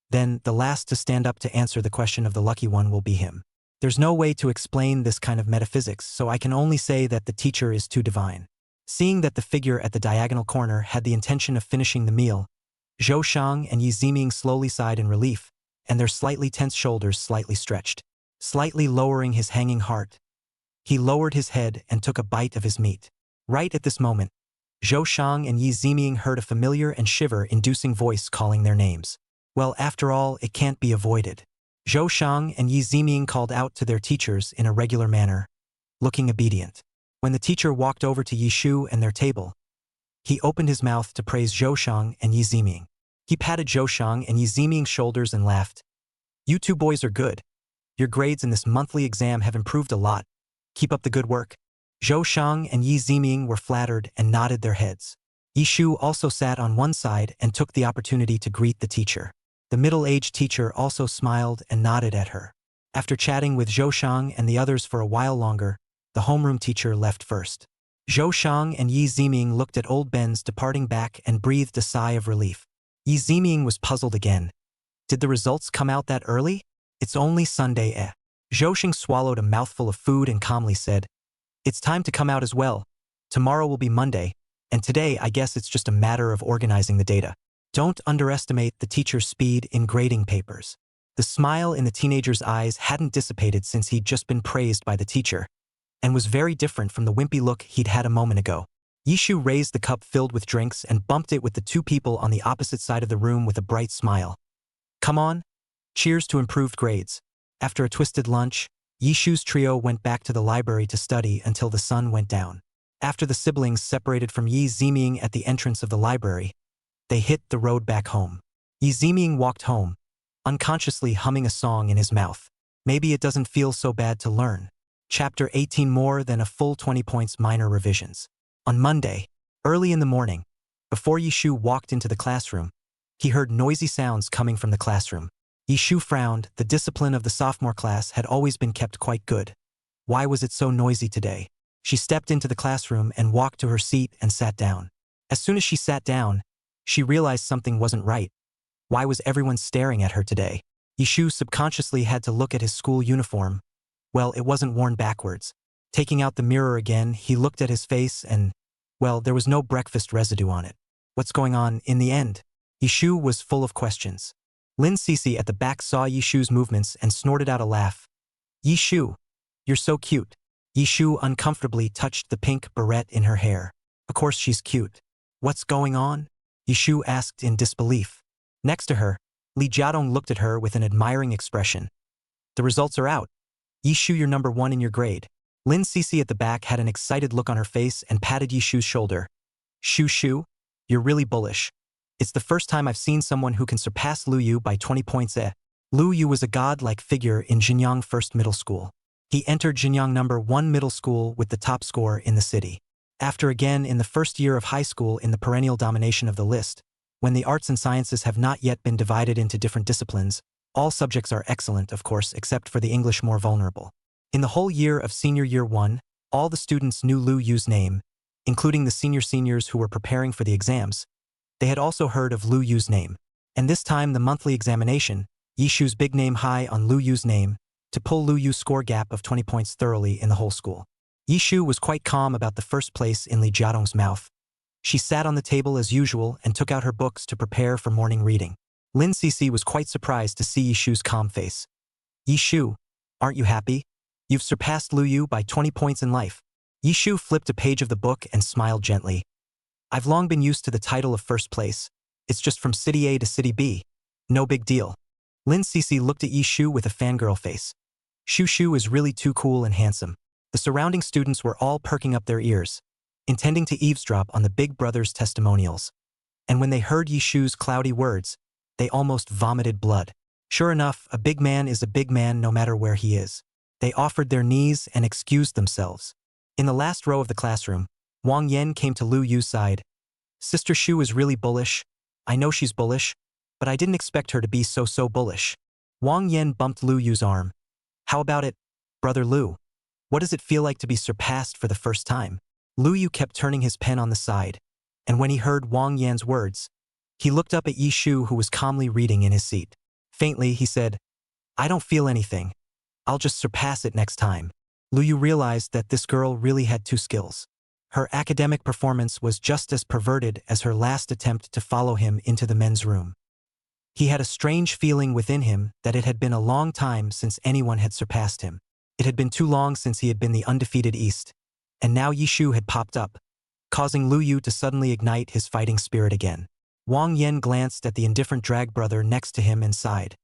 [SPEAKER 2] then the last to stand up to answer the question of the lucky one will be him. There's no way to explain this kind of metaphysics, so I can only say that the teacher is too divine. Seeing that the figure at the diagonal corner had the intention of finishing the meal, Zhou Shang and Yi Ziming slowly sighed in relief, and their slightly tense shoulders slightly stretched. Slightly lowering his hanging heart, he lowered his head and took a bite of his meat. Right at this moment, Zhou Shang and Yi Ziming heard a familiar and shiver-inducing voice calling their names. Well, after all, it can't be avoided. Zhou Shang and Yi Ziming called out to their teachers in a regular manner, looking obedient. When the teacher walked over to Yishu and their table, he opened his mouth to praise Zhou Shang and Yi Ziming. He patted Zhou Shang and Yi Ziming's shoulders and laughed. You two boys are good. Your grades in this monthly exam have improved a lot. Keep up the good work. Zhou Shang and Yi Ziming were flattered and nodded their heads. Yishu also sat on one side and took the opportunity to greet the teacher. The middle-aged teacher also smiled and nodded at her. After chatting with Zhou Shang and the others for a while longer, the homeroom teacher left first. Zhou Shang and Yi Ziming looked at old Ben's departing back and breathed a sigh of relief. Yi Ziming was puzzled again. Did the results come out that early? It's only Sunday, eh? Zhou Sheng swallowed a mouthful of food and calmly said, it's time to come out as well. Tomorrow will be Monday, and today I guess it's just a matter of organizing the data. Don't underestimate the teacher's speed in grading papers. The smile in the teenager's eyes hadn't dissipated since he'd just been praised by the teacher, and was very different from the wimpy look he'd had a moment ago. Yishu raised the cup filled with drinks and bumped it with the two people on the opposite side of the room with a bright smile. Come on. Cheers to improved grades. After a twisted lunch, Yishu's trio went back to the library to study until the sun went down. After the siblings separated from Yi Ziming at the entrance of the library, they hit the road back home. Yi Ziming walked home, unconsciously humming a song in his mouth. Maybe it doesn't feel so bad to learn. Chapter 18 More than a full 20 points minor revisions. On Monday, early in the morning, before Yishu walked into the classroom, he heard noisy sounds coming from the classroom. Yishu frowned. The discipline of the sophomore class had always been kept quite good. Why was it so noisy today? She stepped into the classroom and walked to her seat and sat down. As soon as she sat down, she realized something wasn't right. Why was everyone staring at her today? Yishu subconsciously had to look at his school uniform. Well, it wasn't worn backwards. Taking out the mirror again, he looked at his face and, well, there was no breakfast residue on it. What's going on in the end? Yishu was full of questions. Lin Cece at the back saw Yishu's movements and snorted out a laugh. Yishu, you're so cute. Yishu uncomfortably touched the pink barrette in her hair. Of course she's cute. What's going on? Yishu asked in disbelief. Next to her, Li Jiadong looked at her with an admiring expression. The results are out. Yishu, you're number 1 in your grade. Lin Cece at the back had an excited look on her face and patted Yishu's shoulder. Shu, you're really bullish. It's the first time I've seen someone who can surpass Lu Yu by 20 points. Lu Yu was a god-like figure in Jinyang First Middle School. He entered Jinyang number 1 middle school with the top score in the city. After again in the first year of high school in the perennial domination of the list, when the arts and sciences have not yet been divided into different disciplines, all subjects are excellent, of course, except for the English more vulnerable. In the whole year of senior year 1, all the students knew Lu Yu's name, including the seniors who were preparing for the exams. They had also heard of Lu Yu's name. And this time the monthly examination, Yishu's big name high on Lu Yu's name, to pull Lu Yu's score gap of 20 points thoroughly in the whole school. Yishu was quite calm about the first place in Li Jiadong's mouth. She sat on the table as usual and took out her books to prepare for morning reading. Lin Cece was quite surprised to see Yishu's calm face. Yishu, aren't you happy? You've surpassed Lu Yu by 20 points in life. Yishu flipped a page of the book and smiled gently. I've long been used to the title of first place. It's just from City A to City B. No big deal. Lin Cece looked at Yishu with a fangirl face. Shu is really too cool and handsome. The surrounding students were all perking up their ears, intending to eavesdrop on the big brother's testimonials. And when they heard Yishu's cloudy words, they almost vomited blood. Sure enough, a big man is a big man no matter where he is. They offered their knees and excused themselves. In the last row of the classroom, Wang Yan came to Lu Yu's side. Sister Shu is really bullish. I know she's bullish, but I didn't expect her to be so bullish. Wang Yan bumped Lu Yu's arm. How about it, Brother Lu? What does it feel like to be surpassed for the first time? Lu Yu kept turning his pen on the side, and when he heard Wang Yan's words, he looked up at Yishu, who was calmly reading in his seat. Faintly, he said, I don't feel anything. I'll just surpass it next time. Lu Yu realized that this girl really had 2 skills. Her academic performance was just as perverted as her last attempt to follow him into the men's room. He had a strange feeling within him that it had been a long time since anyone had surpassed him. It had been too long since he had been the undefeated East, and now Yishu had popped up, causing Lu Yu to suddenly ignite his fighting spirit again. Wang Yan glanced at the indifferent drag brother next to him and sighed.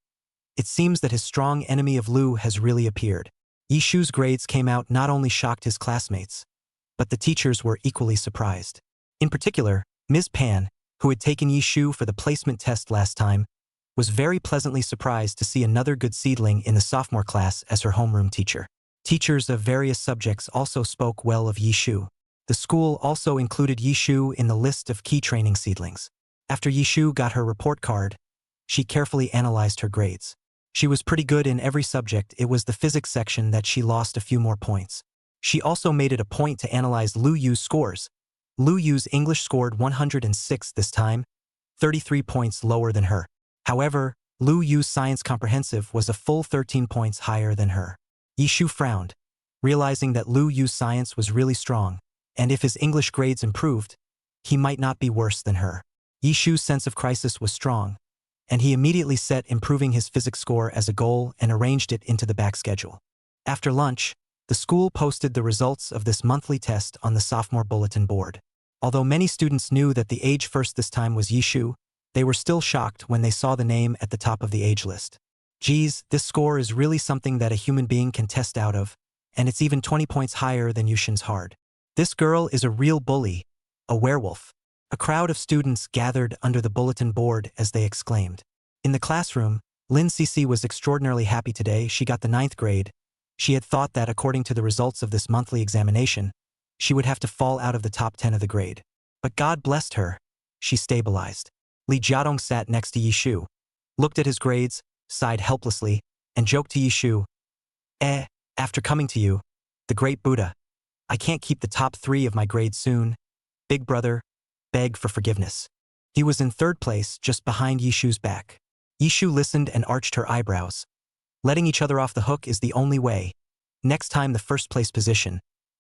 [SPEAKER 2] It seems that his strong enemy of Lu has really appeared. Yishu's grades came out not only shocked his classmates, but the teachers were equally surprised. In particular, Ms. Pan, who had taken Yishu for the placement test last time, was very pleasantly surprised to see another good seedling in the sophomore class as her homeroom teacher. Teachers of various subjects also spoke well of Yishu. The school also included Yishu in the list of key training seedlings. After Yishu got her report card, she carefully analyzed her grades. She was pretty good in every subject. It was the physics section that she lost a few more points. She also made it a point to analyze Lu Yu's scores. Lu Yu's English scored 106 this time, 33 points lower than her. However, Lu Yu's science comprehensive was a full 13 points higher than her. Yishu frowned, realizing that Lu Yu's science was really strong, and if his English grades improved, he might not be worse than her. Yishu's sense of crisis was strong, and he immediately set improving his physics score as a goal and arranged it into the back schedule. After lunch, the school posted the results of this monthly test on the sophomore bulletin board. Although many students knew that the age first this time was Yishu, they were still shocked when they saw the name at the top of the age list. Geez, this score is really something that a human being can test out of, and it's even 20 points higher than Yushin's hard. This girl is a real bully, a werewolf. A crowd of students gathered under the bulletin board as they exclaimed. In the classroom, Lin Cece was extraordinarily happy today. She got the 9th grade. She had thought that according to the results of this monthly examination, she would have to fall out of the top 10 of the grade. But God blessed her. She stabilized. Li Jiadong sat next to Yishu, looked at his grades, sighed helplessly, and joked to Yishu, after coming to you, the great Buddha, I can't keep the top 3 of my grade soon. Big brother, beg for forgiveness. He was in 3rd place, just behind Yishu's back. Yishu listened and arched her eyebrows. Letting each other off the hook is the only way. Next time the 1st place position,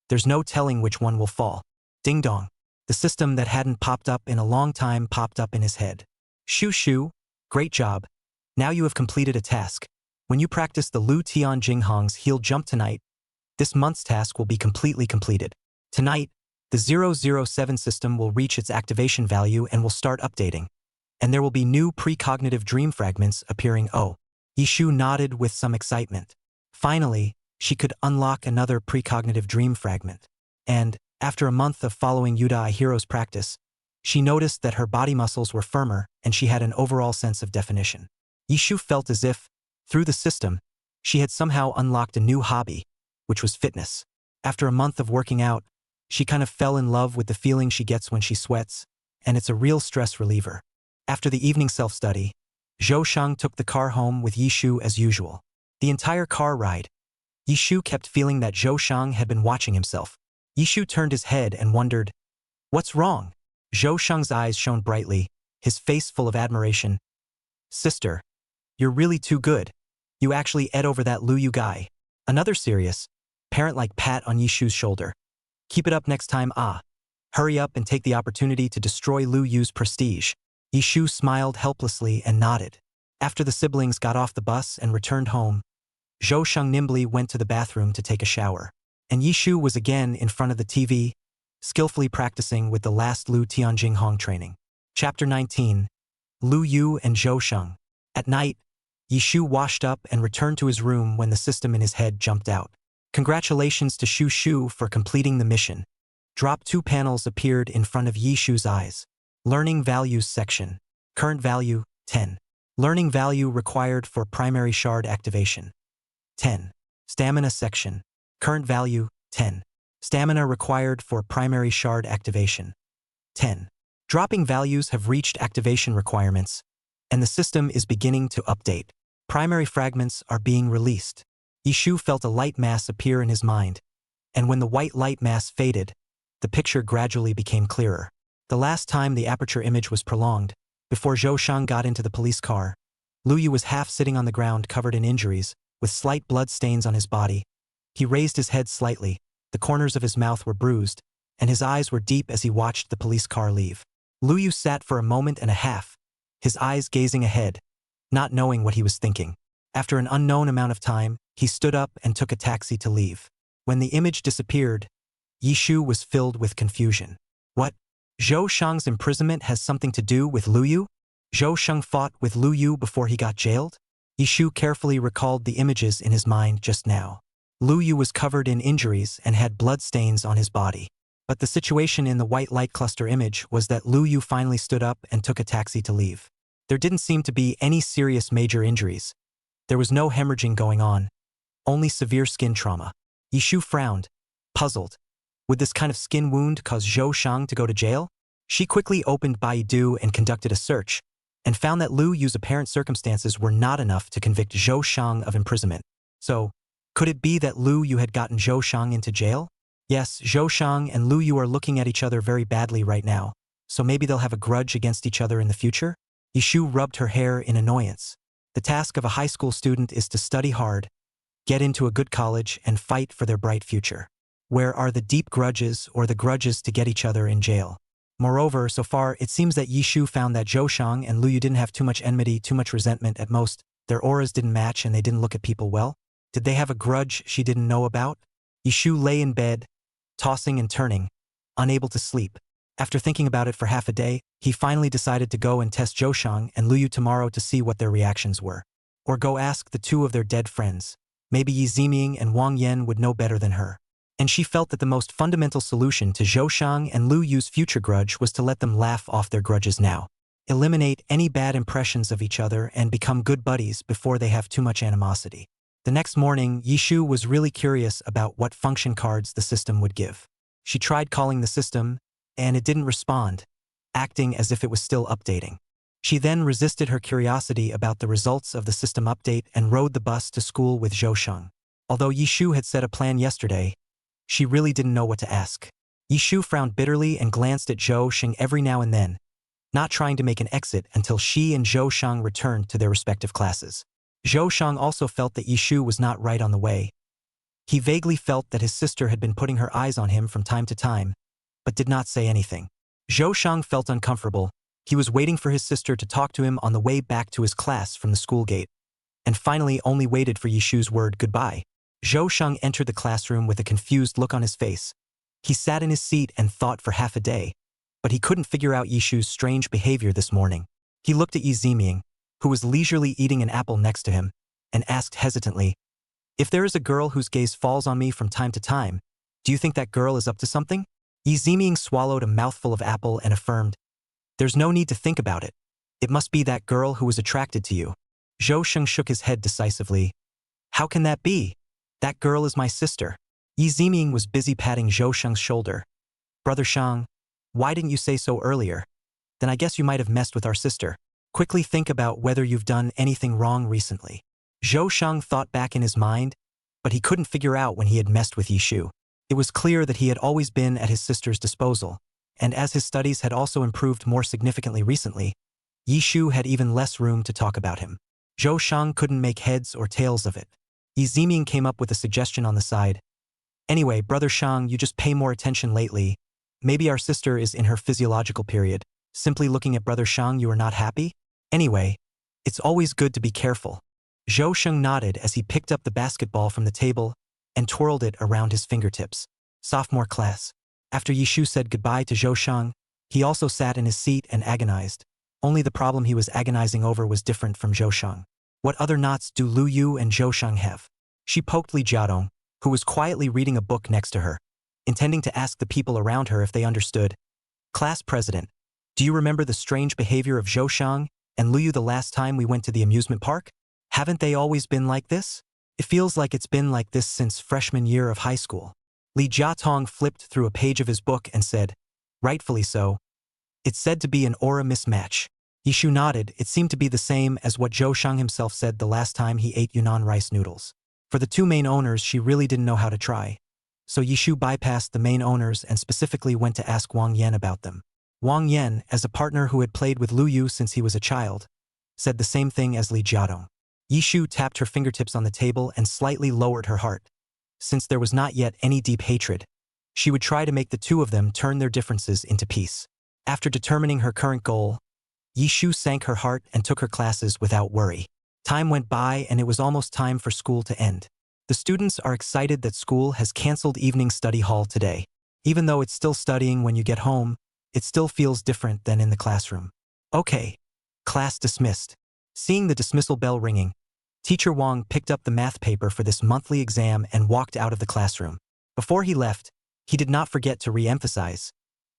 [SPEAKER 2] There's no telling which one will fall. Ding dong. The system that hadn't popped up in a long time popped up in his head. Shoo shoo, great job. Now you have completed a task. When you practice the Lu Tian Jinghong's heel jump tonight, this month's task will be completely completed. Tonight, the 007 system will reach its activation value and will start updating. And there will be new precognitive dream fragments appearing. Oh, Yishu nodded with some excitement. Finally, she could unlock another precognitive dream fragment. And, after a month of following Yuda Ahiro's practice, she noticed that her body muscles were firmer and she had an overall sense of definition. Yishu felt as if, through the system, she had somehow unlocked a new hobby, which was fitness. After a month of working out, she kind of fell in love with the feeling she gets when she sweats, and it's a real stress reliever. After the evening self-study, Zhou Shang took the car home with Yishu as usual. The entire car ride, Yishu kept feeling that Zhou Shang had been watching himself. Yishu turned his head and wondered, "What's wrong?" Zhou Shang's eyes shone brightly, his face full of admiration. "Sister, you're really too good. You actually ed over that Lu Yu guy." Another serious, parent-like pat on Yishu's shoulder. "Keep it up next time, ah. Hurry up and take the opportunity to destroy Lu Yu's prestige." Yishu smiled helplessly and nodded. After the siblings got off the bus and returned home, Zhou Shang nimbly went to the bathroom to take a shower. And Yishu was again in front of the TV, skillfully practicing with the last Lu Tianjinghong training. Chapter 19. Lu Yu and Zhou Shang. At night, Yishu washed up and returned to his room when the system in his head jumped out. Congratulations to Shu Shu for completing the mission. Drop 2 panels appeared in front of Yishu's eyes. Learning Values section. Current value, 10. Learning value required for primary shard activation. 10. Stamina section. Current value, 10. Stamina required for primary shard activation. 10. Dropping values have reached activation requirements, and the system is beginning to update. Primary fragments are being released. Yishu felt a light mass appear in his mind, and when the white light mass faded, the picture gradually became clearer. The last time the aperture image was prolonged, before Zhou Shang got into the police car, Lu Yu was half sitting on the ground covered in injuries, with slight blood stains on his body. He raised his head slightly, the corners of his mouth were bruised, and his eyes were deep as he watched the police car leave. Lu Yu sat for a moment and a half, his eyes gazing ahead, not knowing what he was thinking. After an unknown amount of time, he stood up and took a taxi to leave. When the image disappeared, Yishu was filled with confusion. What? Zhou Shang's imprisonment has something to do with Lu Yu? Zhou Shang fought with Lu Yu before he got jailed? Yishu carefully recalled the images in his mind just now. Lu Yu was covered in injuries and had blood stains on his body. But the situation in the white light cluster image was that Lu Yu finally stood up and took a taxi to leave. There didn't seem to be any serious major injuries. There was no hemorrhaging going on, only severe skin trauma. Yishu frowned, puzzled. Would this kind of skin wound cause Zhou Shang to go to jail? She quickly opened Baidu and conducted a search, and found that Lu Yu's apparent circumstances were not enough to convict Zhou Shang of imprisonment. So, could it be that Lu Yu had gotten Zhou Shang into jail? Yes, Zhou Shang and Lu Yu are looking at each other very badly right now, so maybe they'll have a grudge against each other in the future? Yishu rubbed her hair in annoyance. The task of a high school student is to study hard, get into a good college, and fight for their bright future. Where are the deep grudges or the grudges to get each other in jail? Moreover, so far, it seems that Yishu found that Zhou Shang and Lu Yu didn't have too much enmity, too much resentment at most. Their auras didn't match and they didn't look at people well. Did they have a grudge she didn't know about? Yishu lay in bed, tossing and turning, unable to sleep. After thinking about it for half a day, he finally decided to go and test Zhou Shang and Lu Yu tomorrow to see what their reactions were. Or go ask the 2 of their dead friends. Maybe Yi Ziming and Wang Yan would know better than her. And she felt that the most fundamental solution to Zhou Shang and Lu Yu's future grudge was to let them laugh off their grudges now. Eliminate any bad impressions of each other and become good buddies before they have too much animosity. The next morning, Yishu was really curious about what function cards the system would give. She tried calling the system, and it didn't respond, acting as if it was still updating. She then resisted her curiosity about the results of the system update and rode the bus to school with Zhou Shang. Although Yishu had set a plan yesterday, she really didn't know what to ask. Yishu frowned bitterly and glanced at Zhou Shang every now and then, not trying to make an exit until she and Zhou Shang returned to their respective classes. Zhou Shang also felt that Yishu was not right on the way. He vaguely felt that his sister had been putting her eyes on him from time to time, but did not say anything. Zhou Shang felt uncomfortable. He was waiting for his sister to talk to him on the way back to his class from the school gate, and finally only waited for Yishu's word goodbye. Zhou Shang entered the classroom with a confused look on his face. He sat in his seat and thought for half a day, but he couldn't figure out Yishu's strange behavior this morning. He looked at Yi Ziming, who was leisurely eating an apple next to him, and asked hesitantly, "If there is a girl whose gaze falls on me from time to time, do you think that girl is up to something?" Yi Ziming swallowed a mouthful of apple and affirmed, "There's no need to think about it. It must be that girl who was attracted to you." Zhou Sheng shook his head decisively. "How can that be? That girl is my sister." Yi Ziming was busy patting Zhou Sheng's shoulder. "Brother Shang, why didn't you say so earlier? Then I guess you might have messed with our sister. Quickly think about whether you've done anything wrong recently." Zhou Sheng thought back in his mind, but he couldn't figure out when he had messed with Yishu. It was clear that he had always been at his sister's disposal, and as his studies had also improved more significantly recently, Yishu had even less room to talk about him. Zhou Shang couldn't make heads or tails of it. Yi Ziming came up with a suggestion on the side. "Anyway, Brother Shang, you just pay more attention lately. Maybe our sister is in her physiological period. Simply looking at Brother Shang, you are not happy? Anyway, it's always good to be careful." Zhou Sheng nodded as he picked up the basketball from the table and twirled it around his fingertips. Sophomore class. After Yishu said goodbye to Zhou Sheng, he also sat in his seat and agonized. Only the problem he was agonizing over was different from Zhou Sheng. What other knots do Lu Yu and Zhou Sheng have? She poked Li Jiadong, who was quietly reading a book next to her, intending to ask the people around her if they understood. "Class president, do you remember the strange behavior of Zhou Sheng and Lu Yu the last time we went to the amusement park? Haven't they always been like this? It feels like it's been like this since freshman year of high school." Li Jiatong flipped through a page of his book and said, "Rightfully so. It's said to be an aura mismatch." Yishu nodded. It seemed to be the same as what Zhou Shang himself said the last time he ate Yunnan rice noodles. For the two main owners, she really didn't know how to try. So Yishu bypassed the main owners and specifically went to ask Wang Yan about them. Wang Yan, as a partner who had played with Lu Yu since he was a child, said the same thing as Li Jiadong. Yishu tapped her fingertips on the table and slightly lowered her heart. Since there was not yet any deep hatred, she would try to make the two of them turn their differences into peace. After determining her current goal, Yishu sank her heart and took her classes without worry. Time went by and it was almost time for school to end. The students are excited that school has canceled evening study hall today. Even though it's still studying when you get home, it still feels different than in the classroom. Okay. Class dismissed. Seeing the dismissal bell ringing, Teacher Wang picked up the math paper for this monthly exam and walked out of the classroom. Before he left, he did not forget to re-emphasize.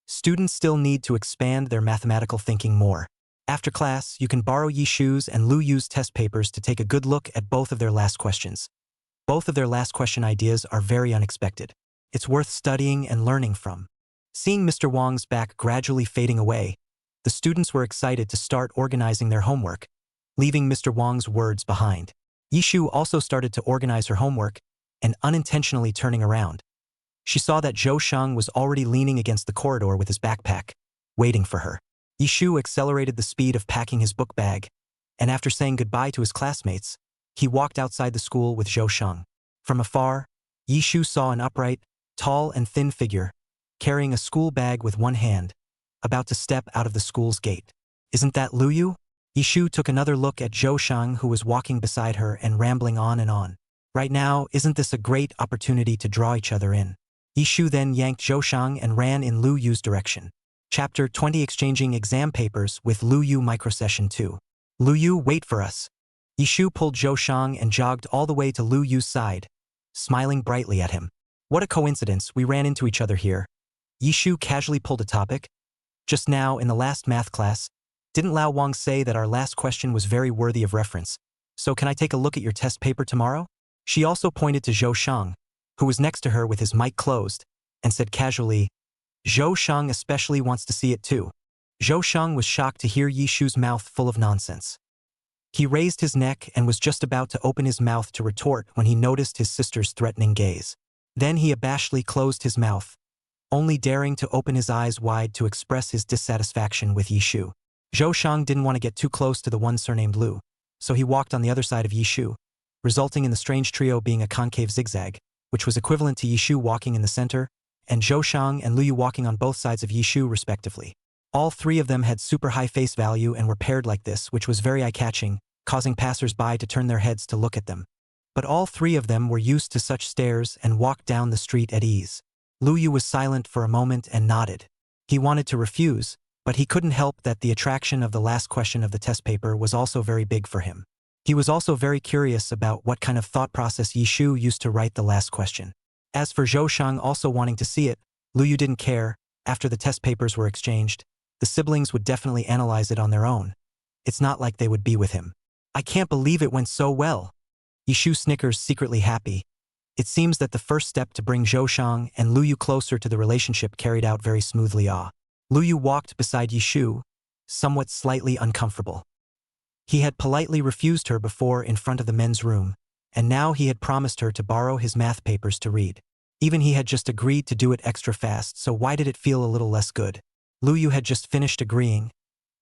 [SPEAKER 2] Students still need to expand their mathematical thinking more. After class, you can borrow Yishu's and Lu Yu's test papers to take a good look at both of their last questions. Both of their last question ideas are very unexpected. It's worth studying and learning from. Seeing Mr. Wang's back gradually fading away, the students were excited to start organizing their homework, leaving Mr. Wang's words behind. Yishu also started to organize her homework and unintentionally turning around. She saw that Zhou Shang was already leaning against the corridor with his backpack, waiting for her. Yishu accelerated the speed of packing his book bag, and after saying goodbye to his classmates, he walked outside the school with Zhou Shang. From afar, Yishu saw an upright, tall and thin figure, carrying a school bag with one hand, about to step out of the school's gate. "Isn't that Lu Yu?" Yishu took another look at Zhou Shang, who was walking beside her and rambling on and on. "Right now, isn't this a great opportunity to draw each other in?" Yishu then yanked Zhou Shang and ran in Lu Yu's direction. Chapter 20 Exchanging Exam Papers with Lu Yu Microsession 2. "Lu Yu, wait for us." Yishu pulled Zhou Shang and jogged all the way to Lu Yu's side, smiling brightly at him. "What a coincidence, we ran into each other here." Yishu casually pulled a topic. "Just now, in the last math class, didn't Lao Wang say that our last question was very worthy of reference? So can I take a look at your test paper tomorrow?" She also pointed to Zhou Shang, who was next to her with his mic closed, and said casually, "Zhou Shang especially wants to see it too." Zhou Shang was shocked to hear Yishu's mouth full of nonsense. He raised his neck and was just about to open his mouth to retort when he noticed his sister's threatening gaze. Then he abashedly closed his mouth, only daring to open his eyes wide to express his dissatisfaction with Yishu. Zhou Shang didn't want to get too close to the one surnamed Lu, so he walked on the other side of Yishu, resulting in the strange trio being a concave zigzag. which was equivalent to Yishu walking in the center, and Zhou Shang and Lu Yu walking on both sides of Yishu respectively. All three of them had super high face value and were paired like this, which was very eye-catching, causing passers-by to turn their heads to look at them. But all three of them were used to such stares and walked down the street at ease. Lu Yu was silent for a moment and nodded. He wanted to refuse, but he couldn't help that the attraction of the last question of the test paper was also very big for him. He was also very curious about what kind of thought process Yishu used to write the last question. As for Zhou Shang also wanting to see it, Lu Yu didn't care. After the test papers were exchanged, the siblings would definitely analyze it on their own. It's not like they would be with him. I can't believe it went so well. Yishu snickers, secretly happy. It seems that the first step to bring Zhou Shang and Lu Yu closer to the relationship carried out very smoothly. Lu Yu walked beside Yishu, somewhat slightly uncomfortable. He had politely refused her before in front of the men's room, and now he had promised her to borrow his math papers to read. Even he had just agreed to do it extra fast, so why did it feel a little less good? Lu Yu had just finished agreeing,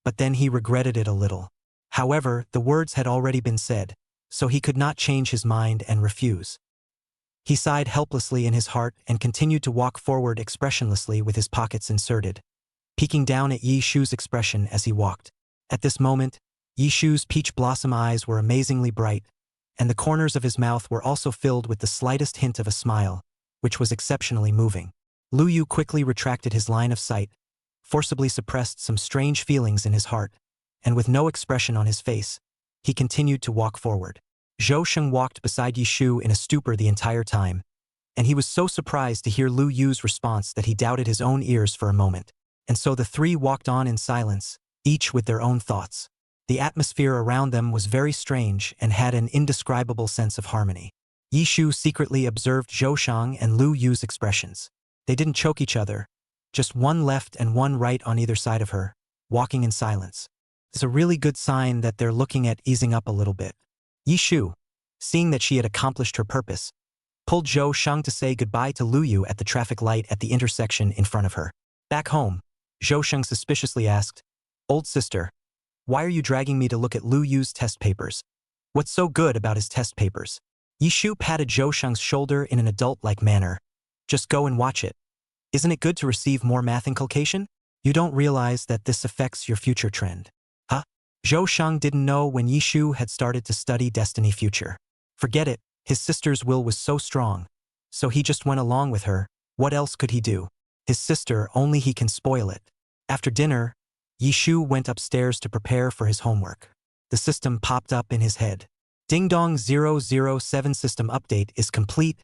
[SPEAKER 2] but then he regretted it a little. However, the words had already been said, so he could not change his mind and refuse. He sighed helplessly in his heart and continued to walk forward expressionlessly with his pockets inserted, peeking down at Yishu's expression as he walked. At this moment, Yishu's peach blossom eyes were amazingly bright, and the corners of his mouth were also filled with the slightest hint of a smile, which was exceptionally moving. Lu Yu quickly retracted his line of sight, forcibly suppressed some strange feelings in his heart, and with no expression on his face, he continued to walk forward. Zhou Sheng walked beside Yishu in a stupor the entire time, and he was so surprised to hear Lu Yu's response that he doubted his own ears for a moment. And so the three walked on in silence, each with their own thoughts. The atmosphere around them was very strange and had an indescribable sense of harmony. Yishu secretly observed Zhou Shang and Lu Yu's expressions. They didn't choke each other, just one left and one right on either side of her, walking in silence. It's a really good sign that they're looking at easing up a little bit. Yishu, seeing that she had accomplished her purpose, pulled Zhou Shang to say goodbye to Lu Yu at the traffic light at the intersection in front of her. Back home, Zhou Shang suspiciously asked, "Old sister, why are you dragging me to look at Lu Yu's test papers? What's so good about his test papers?" Yishu patted Zhou Shang's shoulder in an adult-like manner. "Just go and watch it. Isn't it good to receive more math inculcation? You don't realize that this affects your future trend." Huh? Zhou Shang didn't know when Yishu had started to study Destiny Future. Forget it, his sister's will was so strong. So he just went along with her. What else could he do? His sister, only he can spoil it. After dinner, Yishu went upstairs to prepare for his homework. The system popped up in his head. Ding dong 007 system update is complete.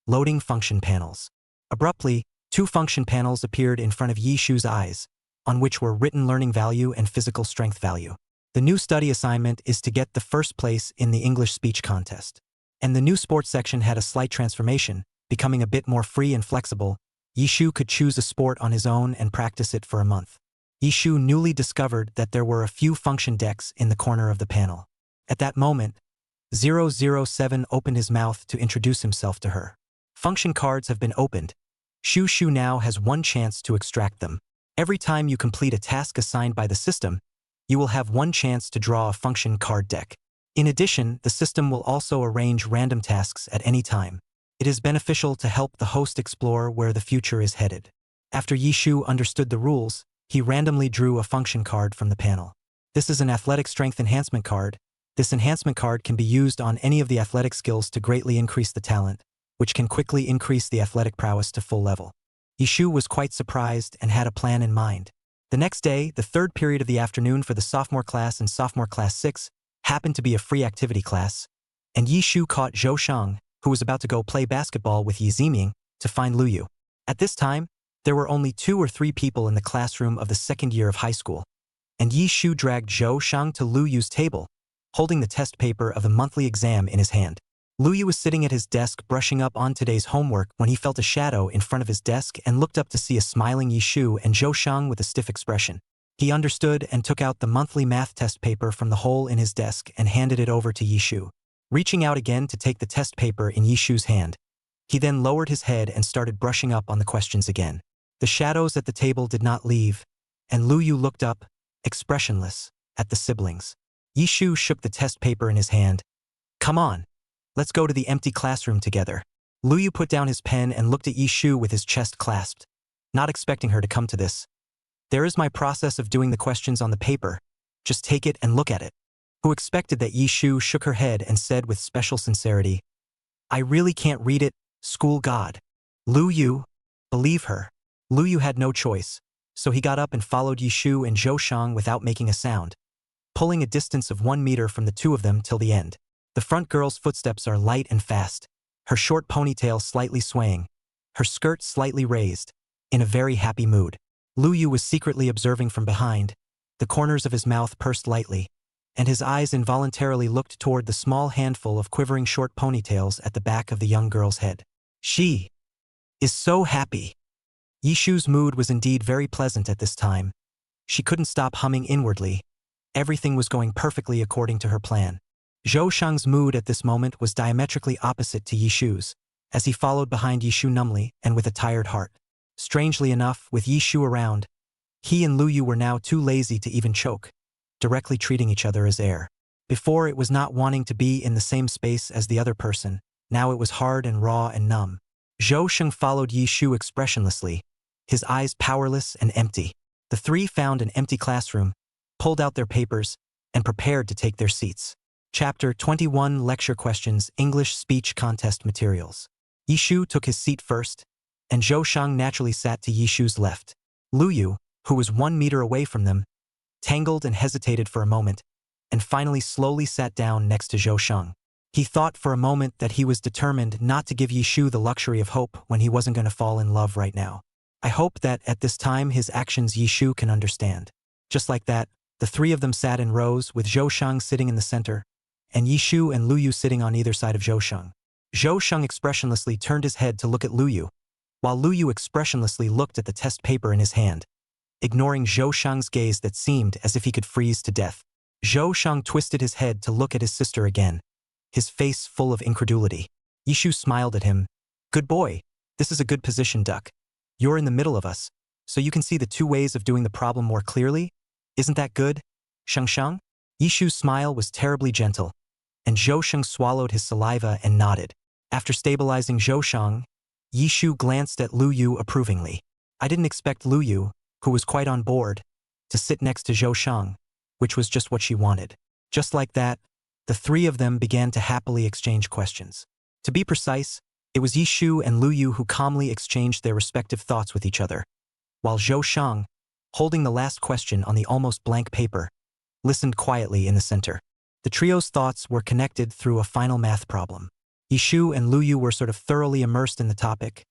[SPEAKER 2] Loading function panels. Abruptly, two function panels appeared in front of Yishu's eyes, on which were written learning value and physical strength value. The new study assignment is to get the first place in the English speech contest. And the new sports section had a slight transformation, becoming a bit more free and flexible. Yishu could choose a sport on his own and practice it for a month. Yishu newly discovered that there were a few function decks in the corner of the panel. At that moment, 007 opened his mouth to introduce himself to her. Function cards have been opened. Shu now has one chance to extract them. Every time you complete a task assigned by the system, you will have one chance to draw a function card deck. In addition, the system will also arrange random tasks at any time. It is beneficial to help the host explore where the future is headed. After Yishu understood the rules, he randomly drew a function card from the panel. This is an athletic strength enhancement card. This enhancement card can be used on any of the athletic skills to greatly increase the talent, which can quickly increase the athletic prowess to full level. Yishu was quite surprised and had a plan in mind. The next day, the third period of the afternoon for the sophomore class and sophomore class 6 happened to be a free activity class, and Yishu caught Zhou Shang, who was about to go play basketball with Yi Ziming, to find Lu Yu. At this time, there were only 2 or 3 people in the classroom of the second year of high school, and Yishu dragged Zhou Shang to Lu Yu's table, holding the test paper of the monthly exam in his hand. Lu Yu was sitting at his desk brushing up on today's homework when he felt a shadow in front of his desk and looked up to see a smiling Yishu and Zhou Shang with a stiff expression. He understood and took out the monthly math test paper from the hole in his desk and handed it over to Yishu. Reaching out again to take the test paper in Yishu's hand, he then lowered his head and started brushing up on the questions again. The shadows at the table did not leave, and Lu Yu looked up, expressionless, at the siblings. Yishu shook the test paper in his hand. "Come on. Let's go to the empty classroom together." Lu Yu put down his pen and looked at Yi Shu with his chest clasped, not expecting her to come to this. There is my process of doing the questions on the paper. Just take it and look at it. Who expected that Yi Shu shook her head and said with special sincerity, I really can't read it, school god. Lu Yu, believe her. Lu Yu had no choice, so he got up and followed Yi Shu and Zhou Shang without making a sound, pulling a distance of 1 meter from the two of them till the end. The front girl's footsteps are light and fast, her short ponytail slightly swaying, her skirt slightly raised, in a very happy mood. Lu Yu was secretly observing from behind, the corners of his mouth pursed lightly, and his eyes involuntarily looked toward the small handful of quivering short ponytails at the back of the young girl's head. She is so happy. Yi Shu's mood was indeed very pleasant at this time. She couldn't stop humming inwardly. Everything was going perfectly according to her plan. Zhou Shang's mood at this moment was diametrically opposite to Yi Shu's, as he followed behind Yi Shu numbly and with a tired heart. Strangely enough, with Yi Shu around, he and Lu Yu were now too lazy to even choke, directly treating each other as air. Before it was not wanting to be in the same space as the other person, now it was hard and raw and numb. Zhou Shang followed Yi Shu expressionlessly, his eyes powerless and empty. The three found an empty classroom, pulled out their papers, and prepared to take their seats. Chapter 21 Lecture Questions English Speech Contest Materials. Yi Shu took his seat first, and Zhou Shang naturally sat to Yi Shu's left. Lu Yu, who was 1 meter away from them, tangled and hesitated for a moment, and finally slowly sat down next to Zhou Shang. He thought for a moment that he was determined not to give Yi Shu the luxury of hope when he wasn't going to fall in love right now. I hope that at this time his actions Yi Shu can understand. Just like that, the three of them sat in rows with Zhou Shang sitting in the center, and Yi Shu and Lu Yu sitting on either side of Zhou Shang. Zhou Shang expressionlessly turned his head to look at Lu Yu, while Lu Yu expressionlessly looked at the test paper in his hand, ignoring Zhou Shang's gaze that seemed as if he could freeze to death. Zhou Shang twisted his head to look at his sister again, his face full of incredulity. Yi Shu smiled at him. Good boy, this is a good position, duck. You're in the middle of us, so you can see the two ways of doing the problem more clearly. Isn't that good, Shang Shang? Yi Shu's smile was terribly gentle, and Zhou Shang swallowed his saliva and nodded. After stabilizing Zhou Shang, Yi Shu glanced at Lu Yu approvingly. I didn't expect Lu Yu, who was quite on board, to sit next to Zhou Shang, which was just what she wanted. Just like that, the three of them began to happily exchange questions. To be precise, it was Yi Shu and Lu Yu who calmly exchanged their respective thoughts with each other, while Zhou Shang, holding the last question on the almost blank paper, listened quietly in the center. The trio's thoughts were connected through a final math problem. Yi Shu and Lu Yu were sort of thoroughly immersed in the topic,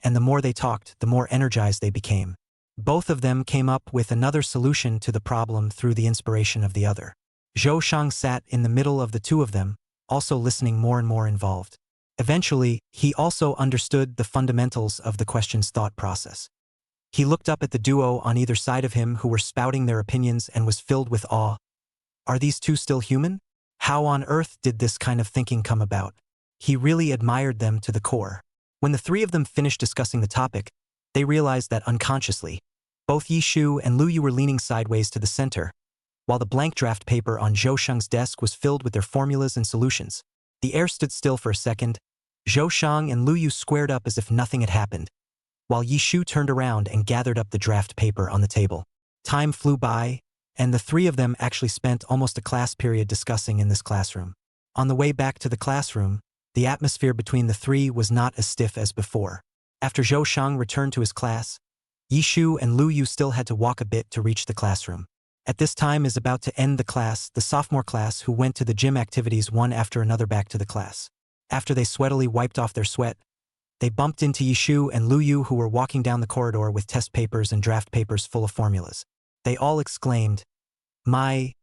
[SPEAKER 2] and the more they talked, the more energized they became. Both of them came up with another solution to the problem through the inspiration of the other. Zhou Shang sat in the middle of the two of them, also listening more and more involved. Eventually, he also understood the fundamentals of the question's thought process. He looked up at the duo on either side of him who were spouting their opinions and was filled with awe. Are these two still human? How on earth did this kind of thinking come about? He really admired them to the core. When the three of them finished discussing the topic, they realized that unconsciously, both Yi Shu and Lu Yu were leaning sideways to the center, while the blank draft paper on Zhou Shang's desk was filled with their formulas and solutions. The air stood still for a second. Zhou Shang and Lu Yu squared up as if nothing had happened, while Yi Shu turned around and gathered up the draft paper on the table. Time flew by, and the three of them actually spent almost a class period discussing in this classroom. On the way back to the classroom, the atmosphere between the three was not as stiff as before. After Zhou Shang returned to his class, Yi Shu and Lu Yu still had to walk a bit to reach the classroom. At this time is about to end the class, the sophomore class who went to the gym activities one after another back to the class. After they sweatily wiped off their sweat, they bumped into Yi Shu and Lu Yu who were walking down the corridor with test papers and draft papers full of formulas. They all exclaimed,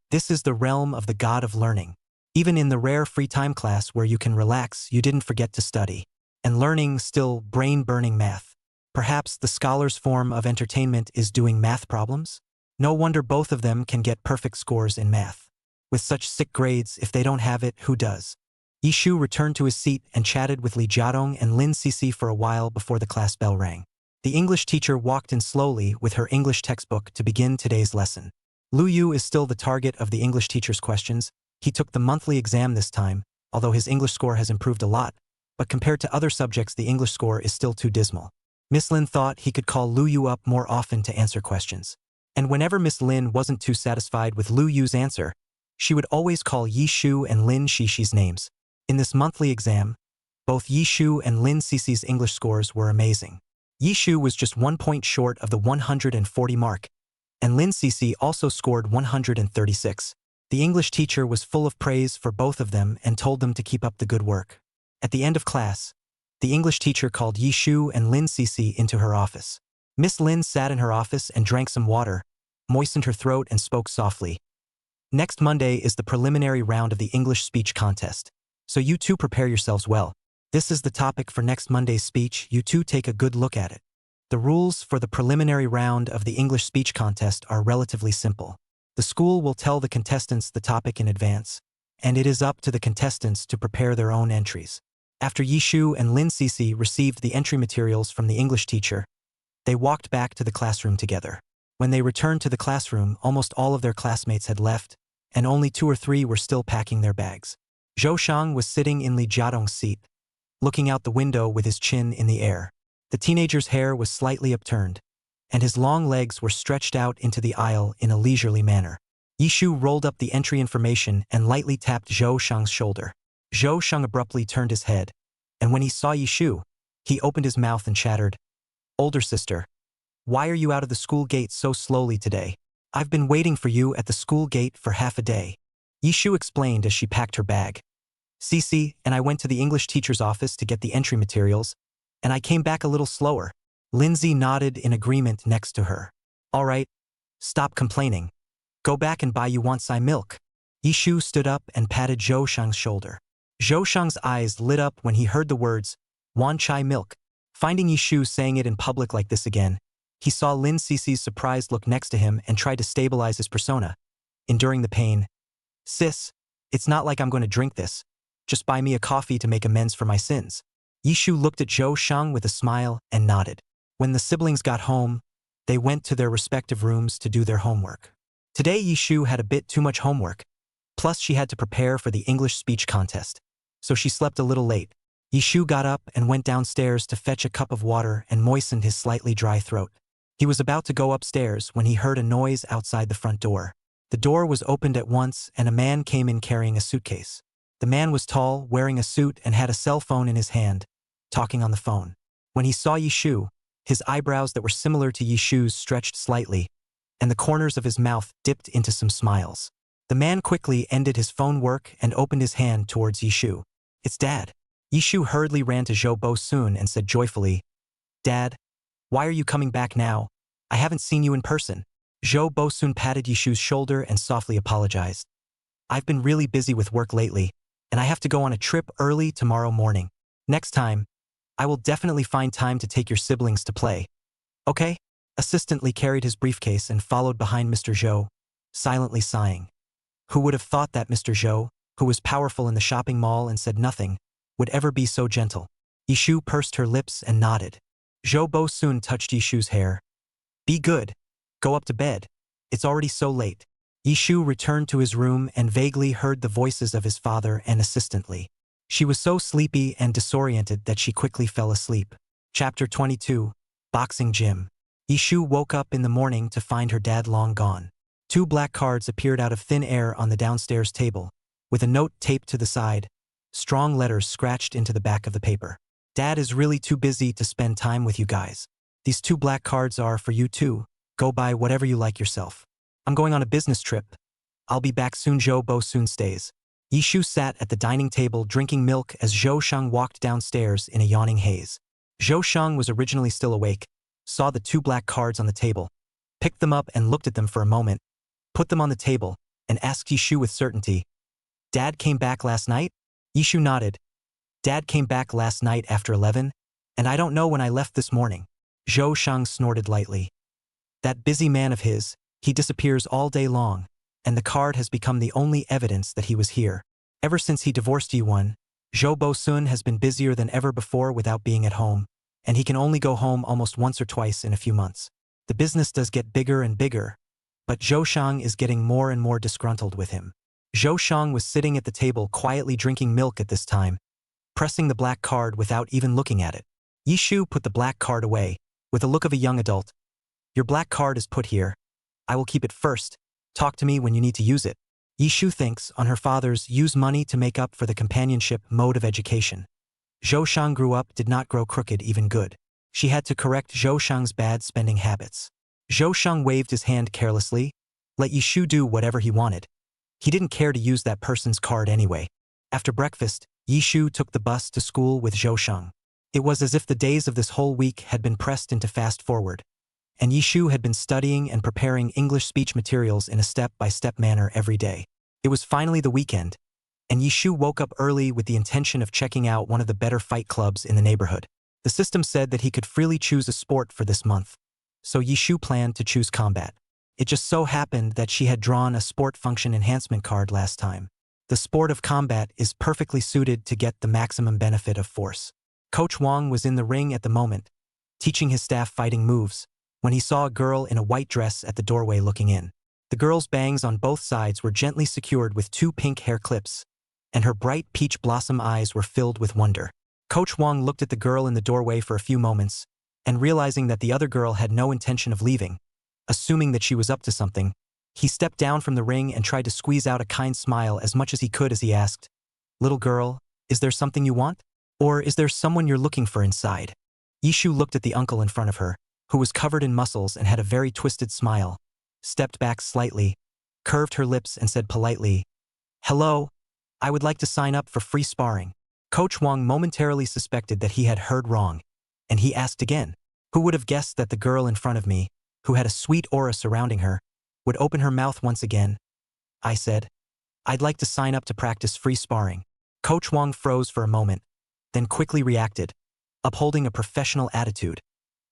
[SPEAKER 2] this is the realm of the god of learning. Even in the rare free time class where you can relax, you didn't forget to study. And learning still brain-burning math. Perhaps the scholar's form of entertainment is doing math problems? No wonder both of them can get perfect scores in math. With such sick grades, if they don't have it, who does? Yi Shu returned to his seat and chatted with Li Jiadong and Lin Sisi for a while before the class bell rang. The English teacher walked in slowly with her English textbook to begin today's lesson. Lu Yu is still the target of the English teacher's questions. He took the monthly exam this time, although his English score has improved a lot, but compared to other subjects the English score is still too dismal. Miss Lin thought he could call Lu Yu up more often to answer questions. And whenever Miss Lin wasn't too satisfied with Lu Yu's answer, she would always call Yi Shu and Lin Shishi's names. In this monthly exam, both Yi Shu and Lin Sisi's English scores were amazing. Yi Shu was just 1 point short of the 140 mark, and Lin Sisi also scored 136. The English teacher was full of praise for both of them and told them to keep up the good work. At the end of class, the English teacher called Yi Shu and Lin Sisi into her office. Miss Lin sat in her office and drank some water, moistened her throat and spoke softly. Next Monday is the preliminary round of the English speech contest, so you two prepare yourselves well. This is the topic for next Monday's speech. You two take a good look at it. The rules for the preliminary round of the English speech contest are relatively simple. The school will tell the contestants the topic in advance, and it is up to the contestants to prepare their own entries. After Yi Shu and Lin Sisi received the entry materials from the English teacher, they walked back to the classroom together. When they returned to the classroom, almost all of their classmates had left, and only 2 or 3 were still packing their bags. Zhou Shang was sitting in Li Jiadong's seat, looking out the window with his chin in the air. The teenager's hair was slightly upturned, and his long legs were stretched out into the aisle in a leisurely manner. Yi Shu rolled up the entry information and lightly tapped Zhou Shang's shoulder. Zhou Shang abruptly turned his head, and when he saw Yi Shu, he opened his mouth and chattered, "Older sister, why are you out of the school gate so slowly today? I've been waiting for you at the school gate for half a day." Yi Shu explained as she packed her bag. "Sisi and I went to the English teacher's office to get the entry materials, and I came back a little slower." Lindsay nodded in agreement next to her. "All right, stop complaining. Go back and buy you want sai milk." Yi Shu stood up and patted Zhou Shang's shoulder. Zhou Shang's eyes lit up when he heard the words, "wan chai milk." Finding Yi Shu saying it in public like this again, he saw Lin Sisi's surprised look next to him and tried to stabilize his persona, enduring the pain. "Sis, it's not like I'm going to drink this. Just buy me a coffee to make amends for my sins." Yi Shu looked at Zhou Shang with a smile and nodded. When the siblings got home, they went to their respective rooms to do their homework. Today Yi Shu had a bit too much homework, plus she had to prepare for the English speech contest, so she slept a little late. Yi Shu got up and went downstairs to fetch a cup of water and moistened his slightly dry throat. He was about to go upstairs when he heard a noise outside the front door. The door was opened at once and a man came in carrying a suitcase. The man was tall, wearing a suit and had a cell phone in his hand, talking on the phone. When he saw Yi Shu, his eyebrows that were similar to Yi Shu's stretched slightly, and the corners of his mouth dipped into some smiles. The man quickly ended his phone work and opened his hand towards Yi Shu. "It's Dad." Yi Shu hurriedly ran to Zhou Bosun and said joyfully, "Dad, why are you coming back now? I haven't seen you in person." Zhou Bosun patted Yi Shu's shoulder and softly apologized. "I've been really busy with work lately, and I have to go on a trip early tomorrow morning. Next time, I will definitely find time to take your siblings to play. Okay?" Assistant Li carried his briefcase and followed behind Mr. Zhou, silently sighing. Who would have thought that Mr. Zhou, who was powerful in the shopping mall and said nothing, would ever be so gentle? Yi Shu pursed her lips and nodded. Zhou Bosun touched Yi Shu's hair. "Be good. Go up to bed. It's already so late." Yi Shu returned to his room and vaguely heard the voices of his father and Assistant Li. She was so sleepy and disoriented that she quickly fell asleep. Chapter 22, Boxing Gym. Yi Shu woke up in the morning to find her dad long gone. 2 black cards appeared out of thin air on the downstairs table, with a note taped to the side, strong letters scratched into the back of the paper. "Dad is really too busy to spend time with you guys. These 2 black cards are for you too. Go buy whatever you like yourself. I'm going on a business trip. I'll be back soon." Zhou Bosun stays. Yi Shu sat at the dining table drinking milk as Zhou Shang walked downstairs in a yawning haze. Zhou Shang was originally still awake, saw the 2 black cards on the table, picked them up and looked at them for a moment, put them on the table, and asked Yi Shu with certainty, "Dad came back last night?" Yi Shu nodded. "Dad came back last night after 11, and I don't know when I left this morning." Zhou Shang snorted lightly. That busy man of his, he disappears all day long, and the card has become the only evidence that he was here. Ever since he divorced Yi-won, Zhou Bosun has been busier than ever before without being at home, and he can only go home almost once or twice in a few months. The business does get bigger and bigger, but Zhou Shang is getting more and more disgruntled with him. Zhou Shang was sitting at the table quietly drinking milk at this time, pressing the black card without even looking at it. Yishu put the black card away, with a look of a young adult. Your black card is put here. I will keep it first. Talk to me when you need to use it. Yishu thinks on her father's use money to make up for the companionship mode of education. Zhou Shang grew up did not grow crooked even good. She had to correct Zhou Shang's bad spending habits. Zhou Shang waved his hand carelessly, let Yishu do whatever he wanted. He didn't care to use that person's card anyway. After breakfast, Yishu took the bus to school with Zhou Shang. It was as if the days of this whole week had been pressed into fast forward, and Yishu had been studying and preparing English speech materials in a step-by-step manner every day. It was finally the weekend, and Yishu woke up early with the intention of checking out one of the better fight clubs in the neighborhood. The system said that he could freely choose a sport for this month, so Yishu planned to choose combat. It just so happened that she had drawn a sport function enhancement card last time. The sport of combat is perfectly suited to get the maximum benefit of force. Coach Wang was in the ring at the moment, teaching his staff fighting moves, when he saw a girl in a white dress at the doorway looking in. The girl's bangs on both sides were gently secured with 2 pink hair clips, and her bright peach blossom eyes were filled with wonder. Coach Wang looked at the girl in the doorway for a few moments, and realizing that the other girl had no intention of leaving, assuming that she was up to something, he stepped down from the ring and tried to squeeze out a kind smile as much as he could as he asked, "Little girl, is there something you want? Or is there someone you're looking for inside?" Yishu looked at the uncle in front of her, who was covered in muscles and had a very twisted smile, stepped back slightly, curved her lips and said politely, "Hello, I would like to sign up for free sparring." Coach Wang momentarily suspected that he had heard wrong, and he asked again, "Who would have guessed that the girl in front of me, who had a sweet aura surrounding her, would open her mouth once again?" I said, "I'd like to sign up to practice free sparring." Coach Wang froze for a moment, then quickly reacted, upholding a professional attitude,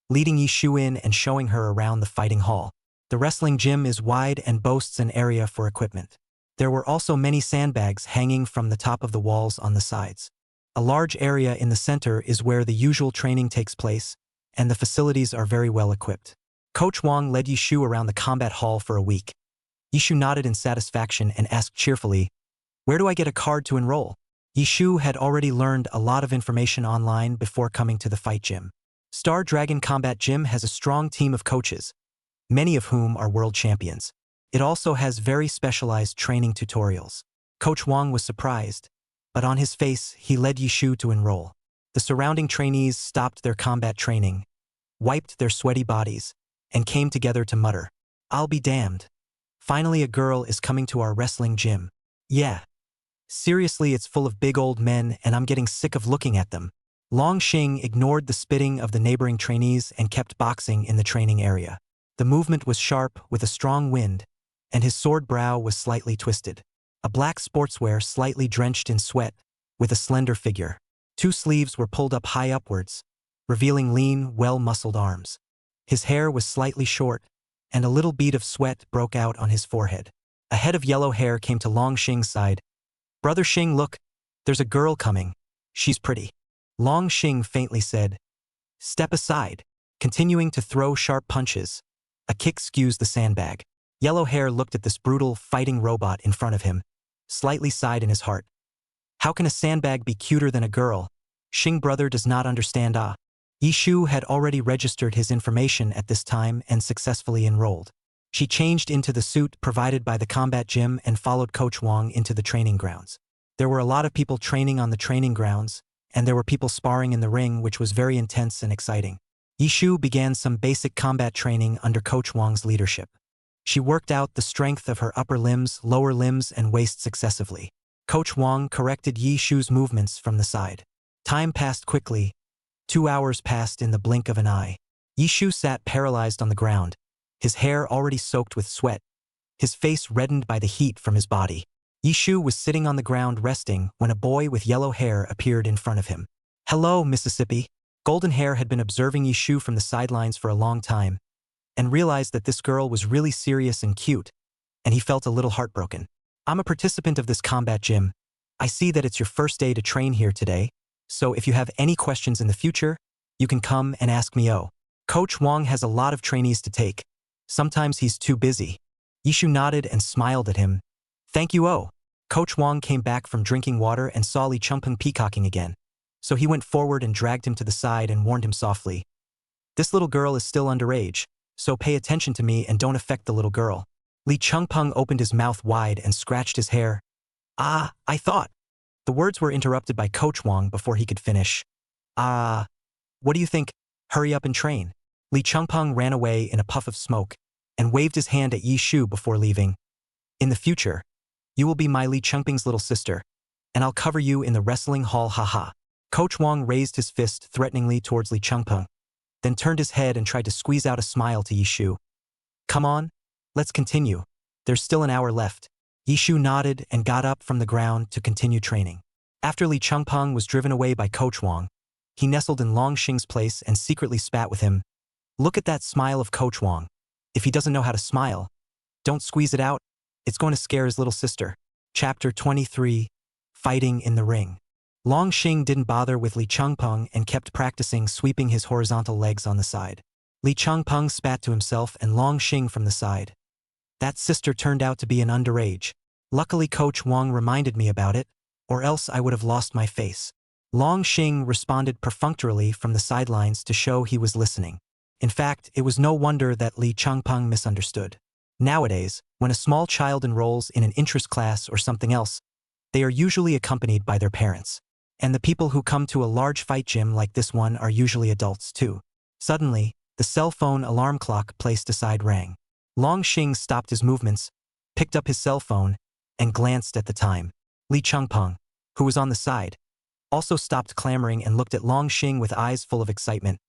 [SPEAKER 2] leading Yishu in and showing her around the fighting hall. The wrestling gym is wide and boasts an area for equipment. There were also many sandbags hanging from the top of the walls on the sides. A large area in the center is where the usual training takes place, and the facilities are very well equipped. Coach Wang led Yishu around the combat hall for a week. Yishu nodded in satisfaction and asked cheerfully, "Where do I get a card to enroll?" Yishu had already learned a lot of information online before coming to the fight gym. Star Dragon Combat Gym has a strong team of coaches, many of whom are world champions. It also has very specialized training tutorials. Coach Wang was surprised, but on his face he led Yishu to enroll. The surrounding trainees stopped their combat training, wiped their sweaty bodies, and came together to mutter, "I'll be damned. Finally a girl is coming to our wrestling gym. Yeah. Seriously, it's full of big old men and I'm getting sick of looking at them." Long Xing ignored the spitting of the neighboring trainees and kept boxing in the training area. The movement was sharp with a strong wind, and his sword brow was slightly twisted. A black sportswear slightly drenched in sweat, with a slender figure. 2 sleeves were pulled up high upwards, revealing lean, well-muscled arms. His hair was slightly short, and a little bead of sweat broke out on his forehead. A head of yellow hair came to Long Xing's side. "Brother Xing, look, there's a girl coming. She's pretty." Long Xing faintly said, "Step aside," continuing to throw sharp punches. A kick skews the sandbag. Yellow hair looked at this brutal, fighting robot in front of him, slightly sighed in his heart. How can a sandbag be cuter than a girl? Xing brother does not understand. Yishu had already registered his information at this time and successfully enrolled. She changed into the suit provided by the combat gym and followed Coach Wang into the training grounds. There were a lot of people training on the training grounds, and there were people sparring in the ring, which was very intense and exciting. Yishu began some basic combat training under Coach Wang's leadership. She worked out the strength of her upper limbs, lower limbs, and waist successively. Coach Wang corrected Yishu's movements from the side. Time passed quickly. 2 hours passed in the blink of an eye. Yishu sat paralyzed on the ground, his hair already soaked with sweat, his face reddened by the heat from his body. Yishu was sitting on the ground resting when a boy with yellow hair appeared in front of him. "Hello, Mississippi." Golden Hair had been observing Yishu from the sidelines for a long time, and realized that this girl was really serious and cute, and he felt a little heartbroken. "I'm a participant of this combat gym. I see that it's your first day to train here today, so if you have any questions in the future, you can come and ask me. Coach Wang has a lot of trainees to take. Sometimes he's too busy." Yishu nodded and smiled at him. "Thank you. Coach Wang came back from drinking water and saw Li Chumpeng peacocking again. So he went forward and dragged him to the side and warned him softly. This little girl is still underage, so pay attention to me and don't affect the little girl. Lee Chungpeng opened his mouth wide and scratched his hair. Ah, I thought. The words were interrupted by Coach Wang before he could finish. Ah, what do you think? Hurry up and train. Lee Chungpeng ran away in a puff of smoke and waved his hand at Yi Shu before leaving. In the future, you will be my Lee Chungpeng's little sister, and I'll cover you in the wrestling hall, haha. Coach Wang raised his fist threateningly towards Lee Chungpeng, then turned his head and tried to squeeze out a smile to Yi Shu. Come on, let's continue. There's still an hour left. Yi Shu nodded and got up from the ground to continue training. After Lee Chungpeng was driven away by Coach Wang, he nestled in Long Xing's place and secretly spat with him. Look at that smile of Coach Wang. If he doesn't know how to smile, don't squeeze it out. It's going to scare his little sister. Chapter 23, Fighting in the Ring. Long Xing didn't bother with Lee Chungpeng and kept practicing sweeping his horizontal legs on the side. Lee Chungpeng spat to himself and Long Xing from the side. That sister turned out to be an underage. Luckily Coach Wang reminded me about it, or else I would have lost my face. Long Xing responded perfunctorily from the sidelines to show he was listening. In fact, it was no wonder that Lee Chungpeng misunderstood. Nowadays, when a small child enrolls in an interest class or something else, they are usually accompanied by their parents. And the people who come to a large fight gym like this one are usually adults too. Suddenly, the cell phone alarm clock placed aside rang. Long Xing stopped his movements, picked up his cell phone, and glanced at the time. Lee Chungpeng, who was on the side, also stopped clamoring and looked at Long Xing with eyes full of excitement.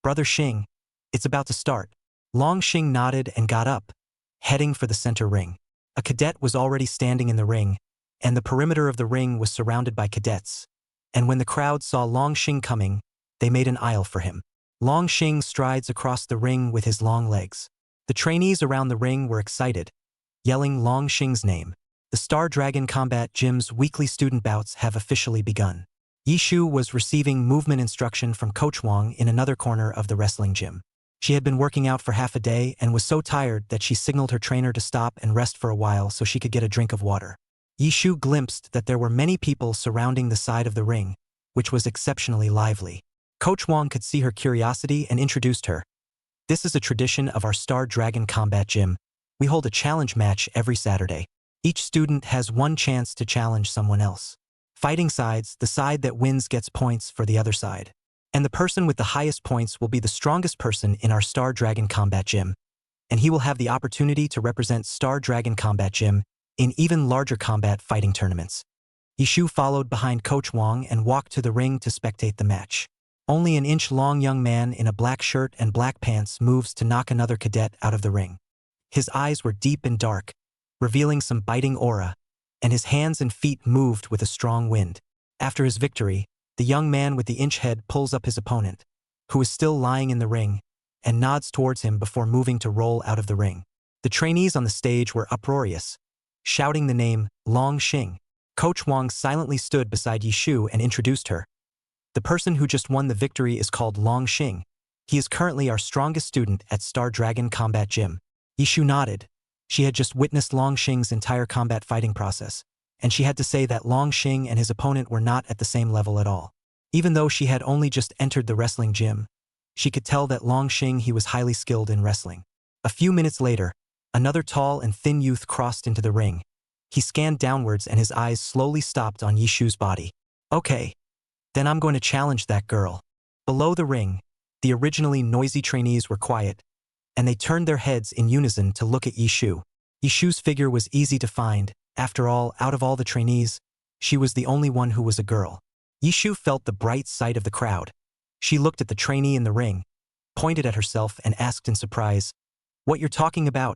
[SPEAKER 2] Brother Xing, it's about to start. Long Xing nodded and got up, heading for the center ring. A cadet was already standing in the ring, and the perimeter of the ring was surrounded by cadets. And when the crowd saw Long Xing coming, they made an aisle for him. Long Xing strides across the ring with his long legs. The trainees around the ring were excited, yelling Long Xing's name. The Star Dragon Combat Gym's weekly student bouts have officially begun. Yi Shu was receiving movement instruction from Coach Wang in another corner of the wrestling gym. She had been working out for half a day and was so tired that she signaled her trainer to stop and rest for a while so she could get a drink of water. Yi Shu glimpsed that there were many people surrounding the side of the ring, which was exceptionally lively. Coach Wang could see her curiosity and introduced her. This is a tradition of our Star Dragon Combat Gym. We hold a challenge match every Saturday. Each student has one chance to challenge someone else. Fighting sides, the side that wins gets points for the other side. And the person with the highest points will be the strongest person in our Star Dragon Combat Gym. And he will have the opportunity to represent Star Dragon Combat Gym in even larger combat fighting tournaments. Yi Shu followed behind Coach Wang and walked to the ring to spectate the match. Only an inch-long young man in a black shirt and black pants moves to knock another cadet out of the ring. His eyes were deep and dark, revealing some biting aura, and his hands and feet moved with a strong wind. After his victory, the young man with the inch head pulls up his opponent, who is still lying in the ring, and nods towards him before moving to roll out of the ring. The trainees on the stage were uproarious, shouting the name Long Xing. Coach Wang silently stood beside Yi Shu and introduced her. The person who just won the victory is called Long Xing. He is currently our strongest student at Star Dragon Combat Gym. Yi Shu nodded. She had just witnessed Long Xing's entire combat fighting process, and she had to say that Long Xing and his opponent were not at the same level at all. Even though she had only just entered the wrestling gym, she could tell that Long Xing he was highly skilled in wrestling. A few minutes later, another tall and thin youth crossed into the ring. He scanned downwards and his eyes slowly stopped on Yi Shu's body. Okay, then I'm going to challenge that girl. Below the ring, the originally noisy trainees were quiet, and they turned their heads in unison to look at Yi Shu. Yi Shu's figure was easy to find. After all, out of all the trainees, she was the only one who was a girl. Yi Shu felt the bright sight of the crowd. She looked at the trainee in the ring, pointed at herself and asked in surprise, "What you're talking about?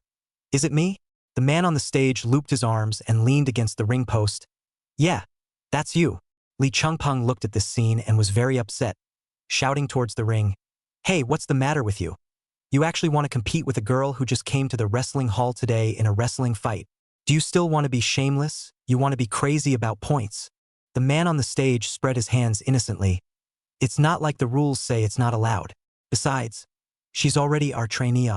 [SPEAKER 2] Is it me?" The man on the stage looped his arms and leaned against the ring post. "Yeah, that's you." Lee Chungpeng looked at this scene and was very upset, shouting towards the ring, "Hey, what's the matter with you? You actually want to compete with a girl who just came to the wrestling hall today in a wrestling fight? Do you still want to be shameless? You want to be crazy about points?" The man on the stage spread his hands innocently. "It's not like the rules say it's not allowed. Besides, she's already our trainee."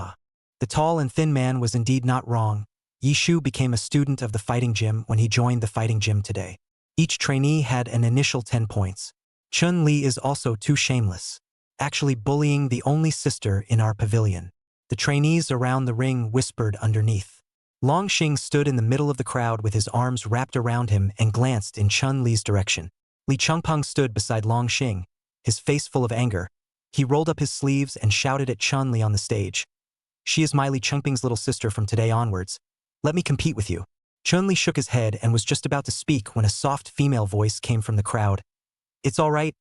[SPEAKER 2] The tall and thin man was indeed not wrong. Yi Shu became a student of the fighting gym when he joined the fighting gym today. Each trainee had an initial 10 points. Chun-Li is also too shameless, actually bullying the only sister in our pavilion. The trainees around the ring whispered underneath. Longxing stood in the middle of the crowd with his arms wrapped around him and glanced in Chun-Li's direction. Li Changpeng stood beside Longxing, his face full of anger. He rolled up his sleeves and shouted at Chun-Li on the stage. She is my Li Changpeng's little sister from today onwards. Let me compete with you. Chun-Li shook his head and was just about to speak when a soft female voice came from the crowd. It's all right.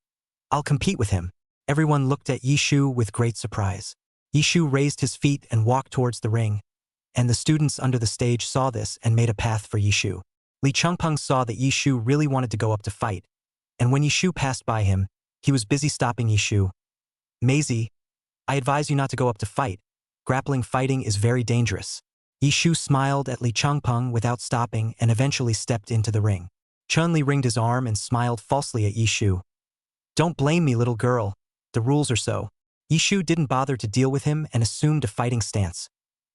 [SPEAKER 2] I'll compete with him. Everyone looked at Yishu with great surprise. Yishu raised his feet and walked towards the ring, and the students under the stage saw this and made a path for Yishu. Li Changpeng saw that Yishu really wanted to go up to fight, and when Yishu passed by him, he was busy stopping Yishu. Maisie, I advise you not to go up to fight. Grappling fighting is very dangerous. Yishu smiled at Li Changpeng without stopping and eventually stepped into the ring. Chun-Li ringed his arm and smiled falsely at Yishu. Don't blame me, little girl. The rules are so. Yishu didn't bother to deal with him and assumed a fighting stance.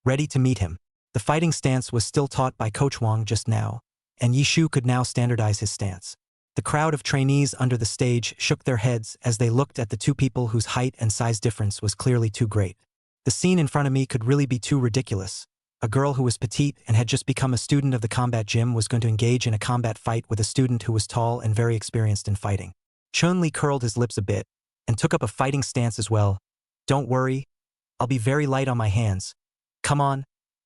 [SPEAKER 2] Ready to meet him. The fighting stance was still taught by Coach Wang just now, and Yishu could now standardize his stance. The crowd of trainees under the stage shook their heads as they looked at the two people whose height and size difference was clearly too great. The scene in front of me could really be too ridiculous. A girl who was petite and had just become a student of the combat gym was going to engage in a combat fight with a student who was tall and very experienced in fighting. Chun-Li curled his lips a bit and took up a fighting stance as well. Don't worry, I'll be very light on my hands. Come on,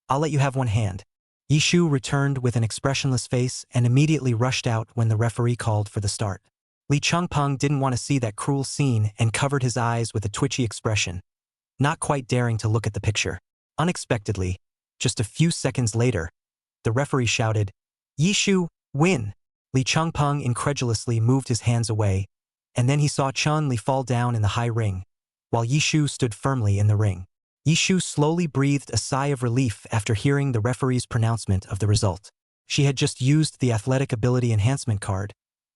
[SPEAKER 2] I'll let you have one hand. Yishu returned with an expressionless face and immediately rushed out when the referee called for the start. Li Changpeng didn't want to see that cruel scene and covered his eyes with a twitchy expression, not quite daring to look at the picture. Unexpectedly, just a few seconds later, the referee shouted, Yishu, win! Li Changpeng incredulously moved his hands away, and then he saw Chun-Li fall down in the high ring, while Yishu stood firmly in the ring. Yishu slowly breathed a sigh of relief after hearing the referee's pronouncement of the result. She had just used the athletic ability enhancement card,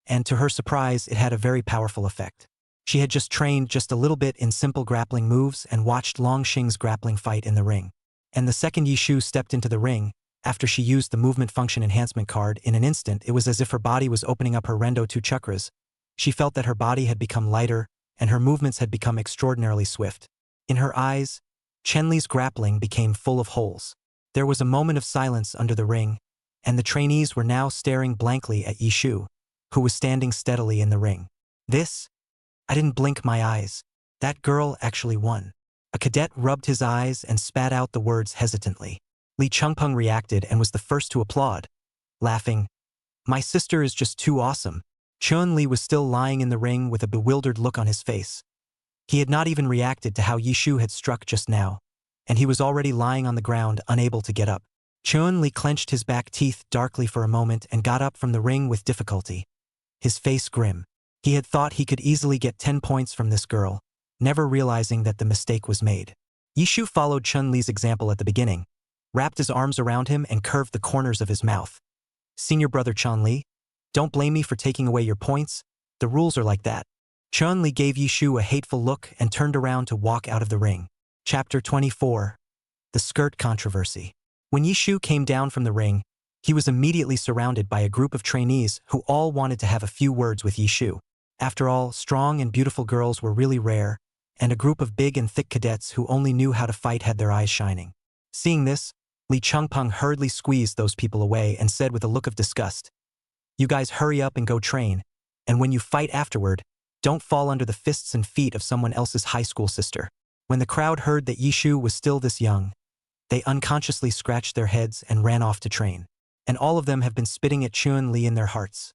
[SPEAKER 2] and to her surprise, it had a very powerful effect. She had just trained just a little bit in simple grappling moves and watched Longxing's grappling fight in the ring. And the second Yishu stepped into the ring, after she used the movement function enhancement card, in an instant it was as if her body was opening up her Rendo 2 chakras. She felt that her body had become lighter, and her movements had become extraordinarily swift. In her eyes, Chun-Li's grappling became full of holes. There was a moment of silence under the ring, and the trainees were now staring blankly at Yishu, who was standing steadily in the ring. I didn't blink my eyes. That girl actually won. A cadet rubbed his eyes and spat out the words hesitantly. Li Changpeng reacted and was the first to applaud, laughing. My sister is just too awesome. Chun-Li was still lying in the ring with a bewildered look on his face. He had not even reacted to how Yishu had struck just now, and he was already lying on the ground, unable to get up. Chun-Li clenched his back teeth darkly for a moment and got up from the ring with difficulty, his face grim. He had thought he could easily get 10 points from this girl, never realizing that the mistake was made. Yishu followed Chun-Li's example at the beginning, wrapped his arms around him and curved the corners of his mouth. Senior brother Chun-Li, don't blame me for taking away your points. The rules are like that. Chun-Li gave Yishu a hateful look and turned around to walk out of the ring. Chapter 24. The Skirt Controversy. When Yishu came down from the ring, he was immediately surrounded by a group of trainees who all wanted to have a few words with Yishu. After all, strong and beautiful girls were really rare, and a group of big and thick cadets who only knew how to fight had their eyes shining. Seeing this, Li Changpeng hurriedly squeezed those people away and said with a look of disgust, You guys hurry up and go train, and when you fight afterward, don't fall under the fists and feet of someone else's high school sister. When the crowd heard that Yishu was still this young, they unconsciously scratched their heads and ran off to train. And all of them have been spitting at Chun-Li in their hearts.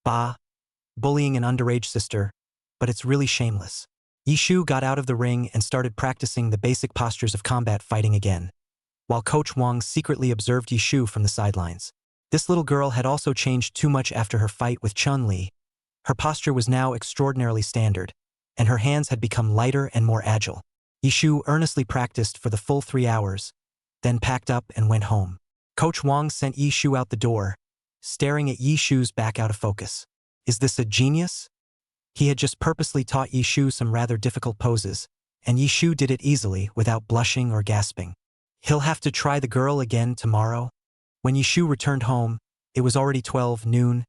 [SPEAKER 2] Bah, bullying an underage sister, but it's really shameless. Yishu got out of the ring and started practicing the basic postures of combat fighting again, while Coach Wang secretly observed Yishu from the sidelines. This little girl had also changed too much after her fight with Chun-Li. Her posture was now extraordinarily standard, and her hands had become lighter and more agile. Yishu earnestly practiced for the full 3 hours, then packed up and went home. Coach Wang sent Yishu out the door, staring at Yishu's back out of focus. Is this a genius? He had just purposely taught Yishu some rather difficult poses, and Yishu did it easily without blushing or gasping. He'll have to try the girl again tomorrow. When Yishu returned home, it was already 12 noon,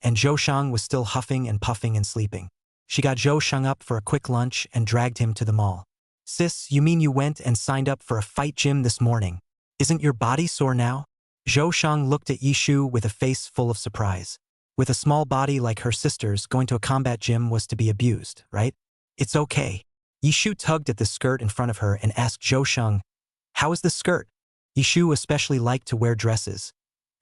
[SPEAKER 2] and Zhou Shang was still huffing and puffing and sleeping. She got Zhou Shang up for a quick lunch and dragged him to the mall. Sis, you mean you went and signed up for a fight gym this morning? Isn't your body sore now? Zhou Shang looked at Yishu with a face full of surprise. With a small body like her sister's, going to a combat gym was to be abused, right? It's okay. Yishu tugged at the skirt in front of her and asked Zhou Shang, how is the skirt? Yishu especially liked to wear dresses,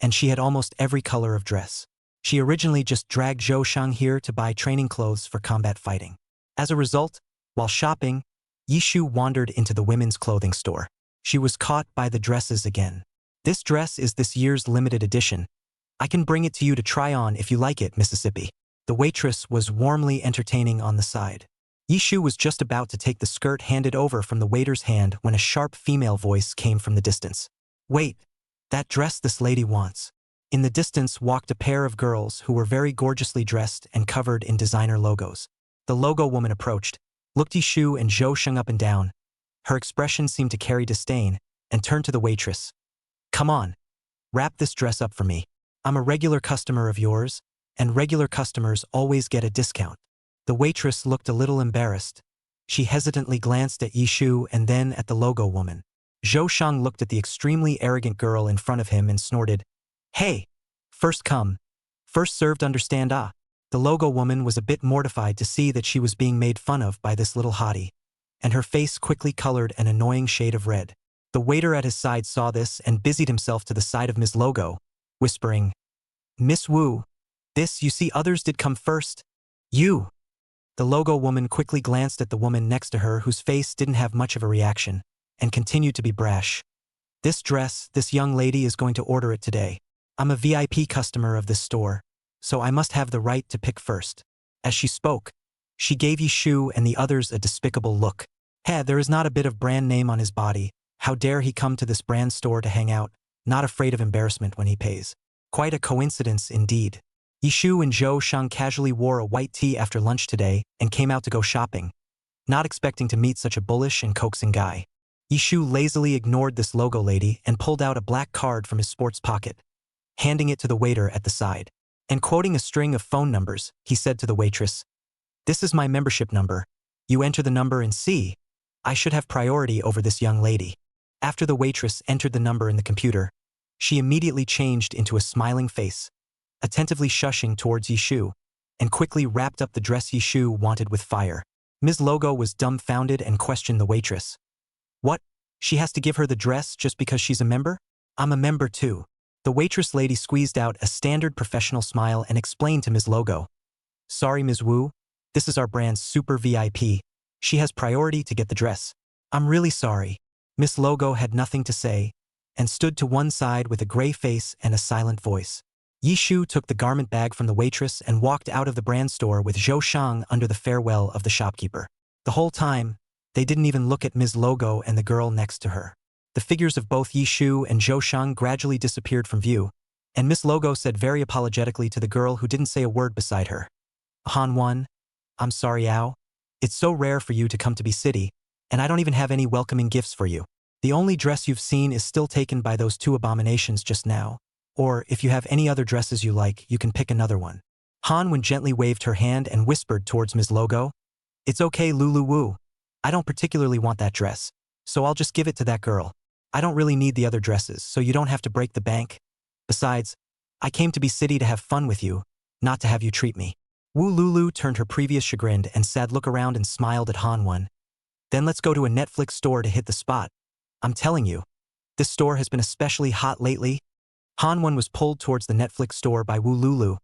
[SPEAKER 2] and she had almost every color of dress. She originally just dragged Zhou Shang here to buy training clothes for combat fighting. As a result, while shopping, Yishu wandered into the women's clothing store. She was caught by the dresses again. This dress is this year's limited edition. I can bring it to you to try on if you like it, Mississippi. The waitress was warmly entertaining on the side. Yishu was just about to take the skirt handed over from the waiter's hand when a sharp female voice came from the distance. Wait, that dress this lady wants. In the distance walked a pair of girls who were very gorgeously dressed and covered in designer logos. The logo woman approached, looked Yishu and Zhou Shang up and down. Her expression seemed to carry disdain, and turned to the waitress. Come on, wrap this dress up for me. I'm a regular customer of yours, and regular customers always get a discount. The waitress looked a little embarrassed. She hesitantly glanced at Yishu and then at the logo woman. Zhou Shang looked at the extremely arrogant girl in front of him and snorted, Hey, first come, first served, understand ah. The logo woman was a bit mortified to see that she was being made fun of by this little hottie, and her face quickly colored an annoying shade of red. The waiter at his side saw this and busied himself to the side of Ms. Logo, whispering, Miss Wu, this you see others did come first. You. The logo woman quickly glanced at the woman next to her whose face didn't have much of a reaction, and continued to be brash. This dress, this young lady is going to order it today. I'm a VIP customer of this store, so I must have the right to pick first. As she spoke, she gave Yishu and the others a despicable look. Hey, there is not a bit of brand name on his body. How dare he come to this brand store to hang out, not afraid of embarrassment when he pays. Quite a coincidence indeed. Yishu and Zhou Shang casually wore a white tee after lunch today and came out to go shopping, not expecting to meet such a bullish and coaxing guy. Yishu lazily ignored this logo lady and pulled out a black card from his sports pocket, handing it to the waiter at the side. And quoting a string of phone numbers, he said to the waitress, This is my membership number. You enter the number and see. I should have priority over this young lady. After the waitress entered the number in the computer, she immediately changed into a smiling face, attentively shushing towards Yishu, and quickly wrapped up the dress Yishu wanted with fire. Ms. Logo was dumbfounded and questioned the waitress. What? She has to give her the dress just because she's a member? I'm a member too. The waitress lady squeezed out a standard professional smile and explained to Ms. Logo. Sorry, Ms. Wu. This is our brand's super VIP. She has priority to get the dress. I'm really sorry. Miss Logo had nothing to say, and stood to one side with a gray face and a silent voice. Yishu took the garment bag from the waitress and walked out of the brand store with Zhou Shang under the farewell of the shopkeeper. The whole time, they didn't even look at Ms. Logo and the girl next to her. The figures of both Yishu and Zhou Shang gradually disappeared from view, and Miss Logo said very apologetically to the girl who didn't say a word beside her. Han Wan, I'm sorry, Ao. It's so rare for you to come to Be City, and I don't even have any welcoming gifts for you. The only dress you've seen is still taken by those two abominations just now. Or, if you have any other dresses you like, you can pick another one. Han Wan gently waved her hand and whispered towards Ms. Logo. It's okay, Lulu Wu. I don't particularly want that dress, so I'll just give it to that girl. I don't really need the other dresses, so you don't have to break the bank. Besides, I came to Be City to have fun with you, not to have you treat me. Wu Lulu turned her previous chagrined and sad look around and smiled at Han Wan. Then let's go to a Netflix store to hit the spot. I'm telling you, this store has been especially hot lately. Han Wan was pulled towards the Netflix store by Wu Lulu,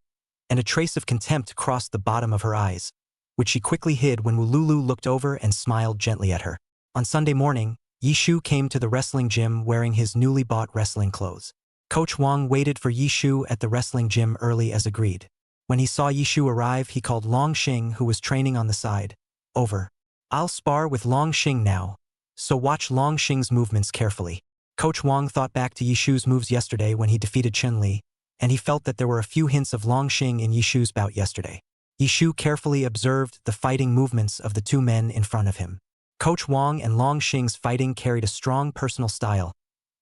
[SPEAKER 2] and a trace of contempt crossed the bottom of her eyes, which she quickly hid when Wu Lulu looked over and smiled gently at her. On Sunday morning, Yishu came to the wrestling gym wearing his newly bought wrestling clothes. Coach Wang waited for Yishu at the wrestling gym early as agreed. When he saw Yishu arrive, he called Long Xing, who was training on the side. Over. I'll spar with Long Xing now, so watch Long Xing's movements carefully. Coach Wang thought back to Yishu's moves yesterday when he defeated Chun-Li, and he felt that there were a few hints of Long Xing in Yishu's bout yesterday. Yishu carefully observed the fighting movements of the two men in front of him. Coach Wang and Long Xing's fighting carried a strong personal style.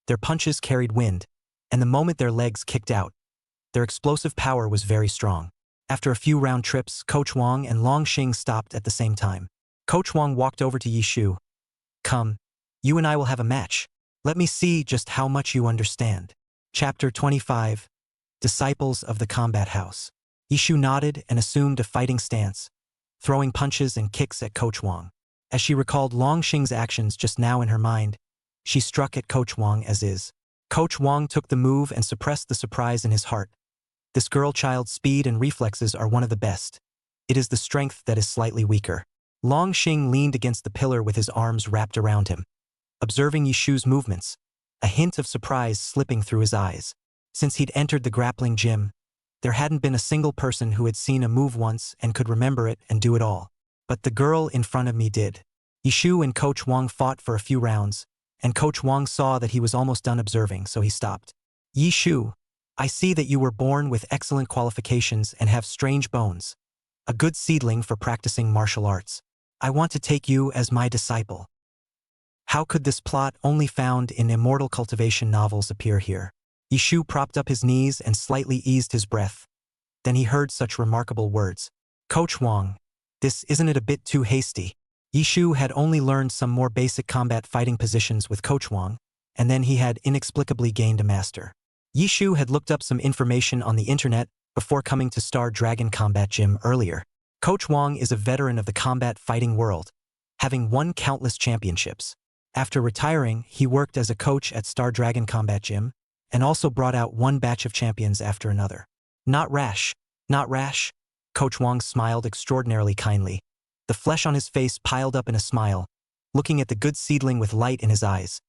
[SPEAKER 2] Their punches carried wind, and the moment their legs kicked out, their explosive power was very strong. After a few round trips, Coach Wang and Long Xing stopped at the same time. Coach Wang walked over to Yi Shu. Come, you and I will have a match. Let me see just how much you understand. Chapter 25. Disciples of the Combat House. Yi Shu nodded and assumed a fighting stance, throwing punches and kicks at Coach Wang. As she recalled Long Xing's actions just now in her mind, she struck at Coach Wang as is. Coach Wang took the move and suppressed the surprise in his heart. This girl-child's speed and reflexes are one of the best. It is the strength that is slightly weaker. Long Xing leaned against the pillar with his arms wrapped around him, observing Yi Shu's movements, a hint of surprise slipping through his eyes. Since he'd entered the grappling gym, there hadn't been a single person who had seen a move once and could remember it and do it all. But the girl in front of me did. Yi Shu and Coach Wang fought for a few rounds, and Coach Wang saw that he was almost done observing, so he stopped. Yi Shu, I see that you were born with excellent qualifications and have strange bones. A good seedling for practicing martial arts. I want to take you as my disciple. How could this plot only found in immortal cultivation novels appear here? Yi Shu propped up his knees and slightly eased his breath. Then he heard such remarkable words. Coach Wang, isn't it a bit too hasty? Yi Shu had only learned some more basic combat fighting positions with Coach Wang, and then he had inexplicably gained a master. Yi Shu had looked up some information on the internet before coming to Star Dragon Combat Gym earlier. Coach Wang is a veteran of the combat fighting world, having won countless championships. After retiring, he worked as a coach at Star Dragon Combat Gym, and also brought out one batch of champions after another. Not rash, not rash. Coach Wang smiled extraordinarily kindly. The flesh on his face piled up in a smile, looking at the good seedling with light in his eyes.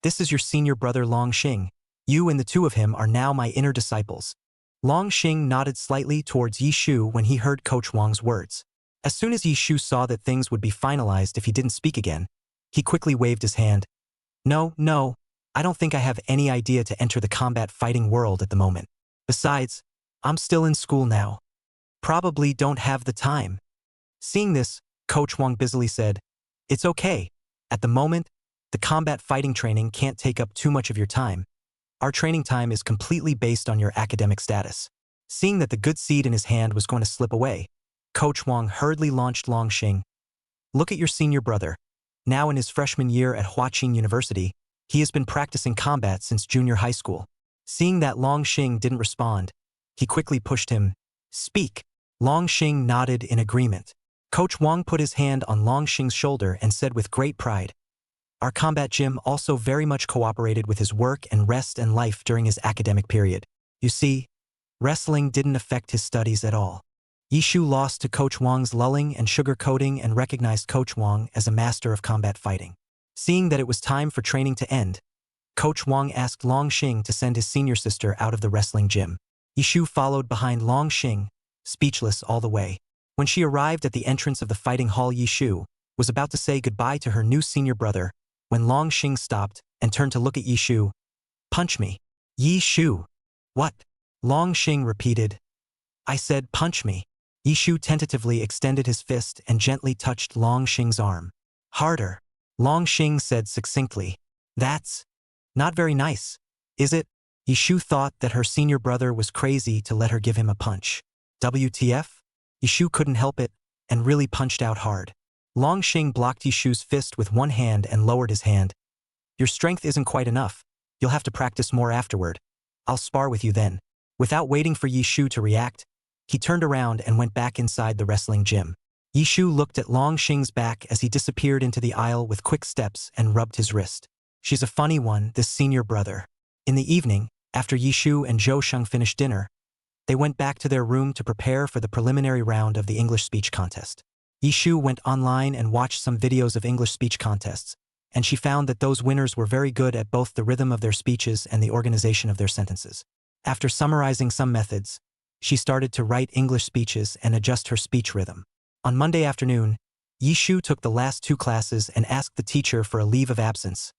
[SPEAKER 2] This is your senior brother Long Xing. You and the two of him are now my inner disciples. Long Xing nodded slightly towards Yi Shu when he heard Coach Wang's words. As soon as Yi Shu saw that things would be finalized if he didn't speak again, he quickly waved his hand. No, I don't think I have any idea to enter the combat fighting world at the moment. Besides, I'm still in school now. Probably don't have the time. Seeing this, Coach Wang busily said, It's okay. At the moment, the combat fighting training can't take up too much of your time. Our training time is completely based on your academic status. Seeing that the good seed in his hand was going to slip away, Coach Wang hurriedly launched Long Xing. Look at your senior brother. Now in his freshman year at Huaqing University, he has been practicing combat since junior high school. Seeing that Long Xing didn't respond, he quickly pushed him. Speak. Long Xing nodded in agreement. Coach Wang put his hand on Long Xing's shoulder and said with great pride, Our combat gym also very much cooperated with his work and rest and life during his academic period. You see, wrestling didn't affect his studies at all. Yi Shu lost to Coach Wang's lulling and sugar-coating and recognized Coach Wang as a master of combat fighting. Seeing that it was time for training to end, Coach Wang asked Long Xing to send his senior sister out of the wrestling gym. Yi Shu followed behind Long Xing, speechless all the way. When she arrived at the entrance of the fighting hall, Yi Shu was about to say goodbye to her new senior brother when Long Xing stopped and turned to look at Yi Shu. Punch me. Yi Shu. What? Long Xing repeated. I said punch me. Yi Shu tentatively extended his fist and gently touched Long Xing's arm. Harder. Long Xing said succinctly. That's not very nice, is it? Yi Shu thought that her senior brother was crazy to let her give him a punch. WTF? Yi Shu couldn't help it and really punched out hard. Long Xing blocked Yi Shu's fist with one hand and lowered his hand. Your strength isn't quite enough. You'll have to practice more afterward. I'll spar with you then. Without waiting for Yi Shu to react, he turned around and went back inside the wrestling gym. Yi Shu looked at Long Xing's back as he disappeared into the aisle with quick steps and rubbed his wrist. She's a funny one, this senior brother. In the evening, after Yi Shu and Zhou Sheng finished dinner, they went back to their room to prepare for the preliminary round of the English speech contest. Yi Shu went online and watched some videos of English speech contests, and she found that those winners were very good at both the rhythm of their speeches and the organization of their sentences. After summarizing some methods, she started to write English speeches and adjust her speech rhythm. On Monday afternoon, Yi Shu took the last 2 classes and asked the teacher for a leave of absence,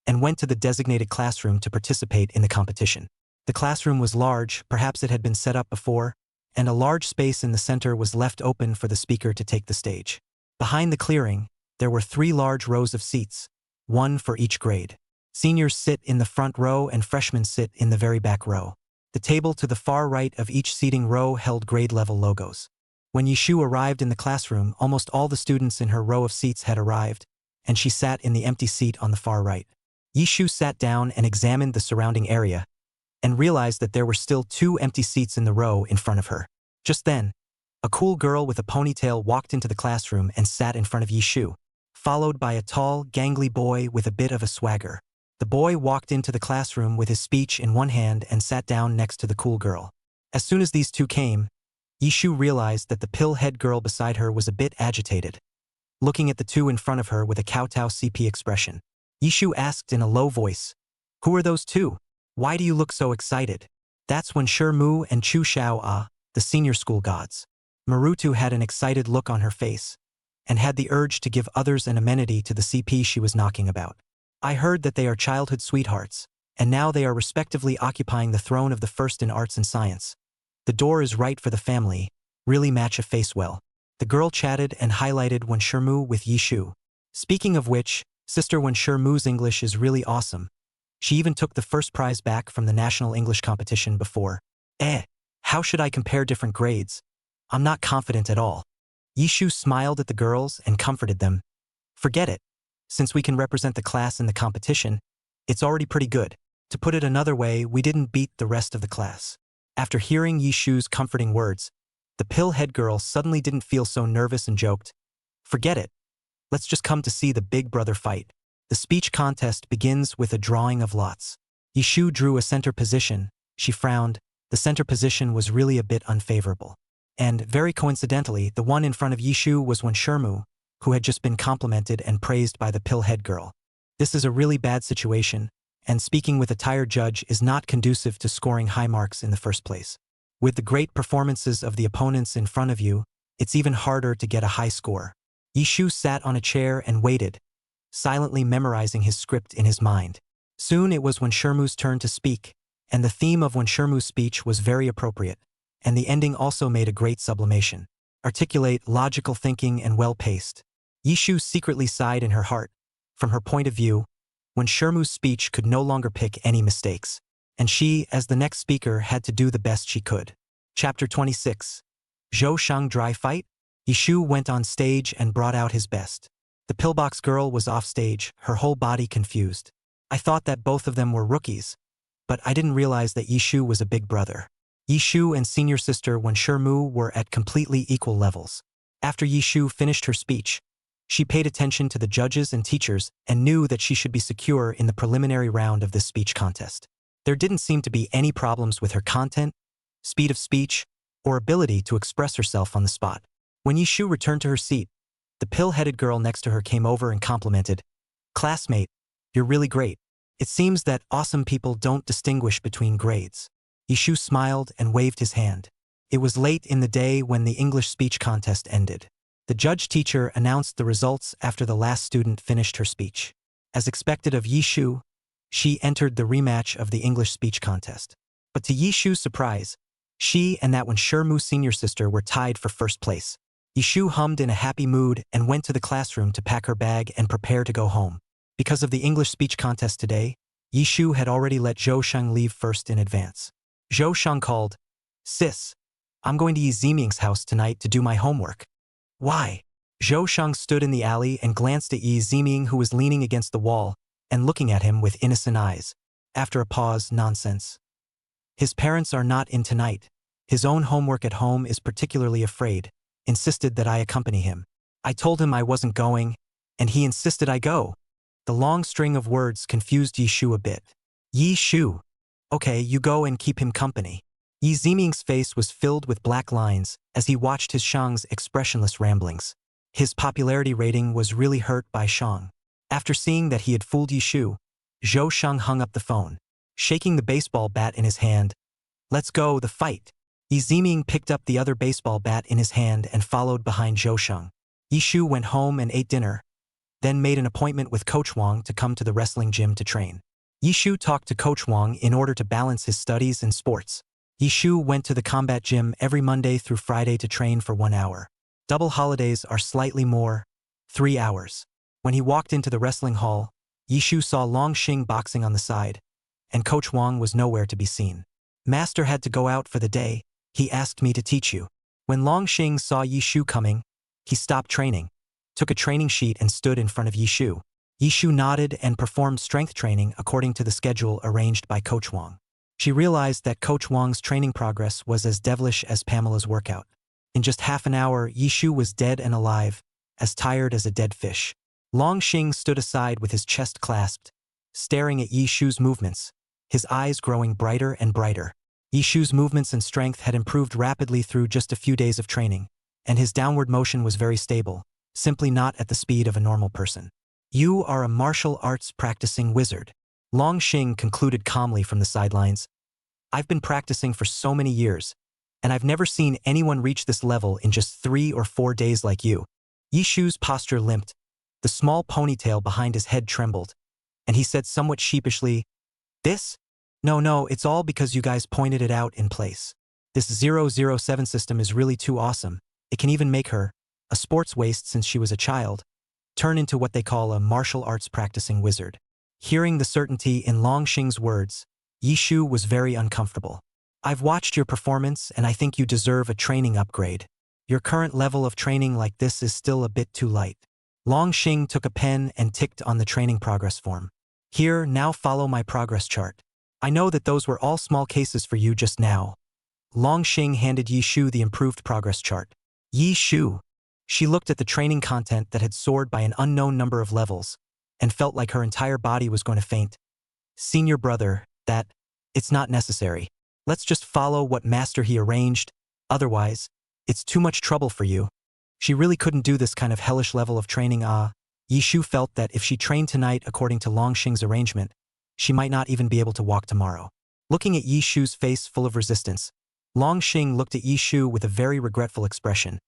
[SPEAKER 2] and went to the designated classroom to participate in the competition. The classroom was large, perhaps it had been set up before, and a large space in the center was left open for the speaker to take the stage. Behind the clearing, there were 3 large rows of seats, 1 for each grade. Seniors sit in the front row and freshmen sit in the very back row. The table to the far right of each seating row held grade-level logos. When Yishu arrived in the classroom, almost all the students in her row of seats had arrived, and she sat in the empty seat on the far right. Yishu sat down and examined the surrounding area, and realized that there were still 2 empty seats in the row in front of her. Just then, a cool girl with a ponytail walked into the classroom and sat in front of Yishu, followed by a tall, gangly boy with a bit of a swagger. The boy walked into the classroom with his speech in one hand and sat down next to the cool girl. As soon as these two came, Yishu realized that the pill-head girl beside her was a bit agitated, looking at the two in front of her with a kowtow CP expression. Yishu asked in a low voice, "Who are those two? Why do you look so excited?" That's when Mu and Chu Xiao, the senior school gods. Marutu had an excited look on her face, and had the urge to give others an amenity to the CP she was knocking about. I heard that they are childhood sweethearts, and now they are respectively occupying the throne of the first in arts and science. The door is right for the family, really match a face well. The girl chatted and highlighted Wen Shermu with Yishu. Speaking of which, Sister Wen Shermu's English is really awesome. She even took the first prize back from the national English competition before. How should I compare different grades? I'm not confident at all. Yishu smiled at the girls and comforted them. Forget it. Since we can represent the class in the competition, it's already pretty good. To put it another way, we didn't beat the rest of the class. After hearing Yishu's comforting words, the pill-head girl suddenly didn't feel so nervous and joked, "Forget it. Let's just come to see the big brother fight." The speech contest begins with a drawing of lots. Yishu drew a center position. She frowned. The center position was really a bit unfavorable. And, very coincidentally, the one in front of Yishu was Wen Shermu, who had just been complimented and praised by the pill-head girl. This is a really bad situation, and speaking with a tired judge is not conducive to scoring high marks in the first place. With the great performances of the opponents in front of you, it's even harder to get a high score. Yishu sat on a chair and waited, silently memorizing his script in his mind. Soon it was Wen Shermu's turn to speak, and the theme of Wen Shermu's speech was very appropriate, and the ending also made a great sublimation. Articulate, logical thinking, and well-paced. Yishu secretly sighed in her heart. From her point of view, Wen Shermu's speech could no longer pick any mistakes, and she, as the next speaker, had to do the best she could. Chapter 26. Zhou Shang Dry Fight? Yishu went on stage and brought out his best. The pillbox girl was off stage, her whole body confused. I thought that both of them were rookies, but I didn't realize that Yishu was a big brother. Yishu and senior sister Wen Shermu were at completely equal levels. After Yishu finished her speech, she paid attention to the judges and teachers and knew that she should be secure in the preliminary round of this speech contest. There didn't seem to be any problems with her content, speed of speech, or ability to express herself on the spot. When Yishu returned to her seat, the pill-headed girl next to her came over and complimented, "Classmate, you're really great. It seems that awesome people don't distinguish between grades." Yishu smiled and waved his hand. It was late in the day when the English speech contest ended. The judge-teacher announced the results after the last student finished her speech. As expected of Yishu, she entered the rematch of the English speech contest. But to Yishu's surprise, she and that Wen Shermu senior sister were tied for first place. Yishu hummed in a happy mood and went to the classroom to pack her bag and prepare to go home. Because of the English speech contest today, Yishu had already let Zhou Shang leave first in advance. Zhou Shang called, "Sis, I'm going to Yi Ziming's house tonight to do my homework." "Why?" Zhou Shang stood in the alley and glanced at Yi Ziming, who was leaning against the wall and looking at him with innocent eyes. After a pause, "Nonsense. His parents are not in tonight. His own homework at home is particularly afraid, insisted that I accompany him. I told him I wasn't going, and he insisted I go." The long string of words confused Yishu a bit. "Yishu. Okay, you go and keep him company." Yi Ziming's face was filled with black lines as he watched his Shang's expressionless ramblings. His popularity rating was really hurt by Shang. After seeing that he had fooled Yishu, Zhou Shang hung up the phone, shaking the baseball bat in his hand. "Let's go, the fight." Yi Ziming picked up the other baseball bat in his hand and followed behind Zhou Shang. Yishu went home and ate dinner, then made an appointment with Coach Wang to come to the wrestling gym to train. Yishu talked to Coach Wang in order to balance his studies and sports. Yishu went to the combat gym every Monday through Friday to train for 1 hour. Double holidays are slightly more, 3 hours. When he walked into the wrestling hall, Yishu saw Long Xing boxing on the side, and Coach Wang was nowhere to be seen. Master had to go out for the day. He asked me to teach you. When Longxing saw Yishu coming, he stopped training, took a training sheet and stood in front of Yishu. Yishu nodded and performed strength training according to the schedule arranged by Coach Wang. She realized that Coach Wang's training progress was as devilish as Pamela's workout. In just half an hour, Yishu was dead and alive, as tired as a dead fish. Longxing stood aside with his chest clasped, staring at Yishu's movements, his eyes growing brighter and brighter. Yishu's movements and strength had improved rapidly through just a few days of training, and his downward motion was very stable, simply not at the speed of a normal person. You are a martial arts practicing wizard, Longxing concluded calmly from the sidelines. I've been practicing for so many years, and I've never seen anyone reach this level in just 3 or 4 days like you. Yishu's posture limped, the small ponytail behind his head trembled, and he said somewhat sheepishly, "This? No, it's all because you guys pointed it out in place. This 007 system is really too awesome. It can even make her, a sports waste since she was a child, turn into what they call a martial arts practicing wizard." Hearing the certainty in Longxing's words, Yishu was very uncomfortable. "I've watched your performance and I think you deserve a training upgrade. Your current level of training like this is still a bit too light." Longxing took a pen and ticked on the training progress form. "Here, now follow my progress chart. I know that those were all small cases for you just now." Longxing handed Yishu the improved progress chart. Yishu. She looked at the training content that had soared by an unknown number of levels, and felt like her entire body was going to faint. "Senior brother, it's not necessary. Let's just follow what Master he arranged, otherwise, it's too much trouble for you." She really couldn't do this kind of hellish level of training. Yishu felt that if she trained tonight according to Longxing's arrangement, she might not even be able to walk tomorrow. Looking at Yishu's face full of resistance, Longxing looked at Yishu with a very regretful expression.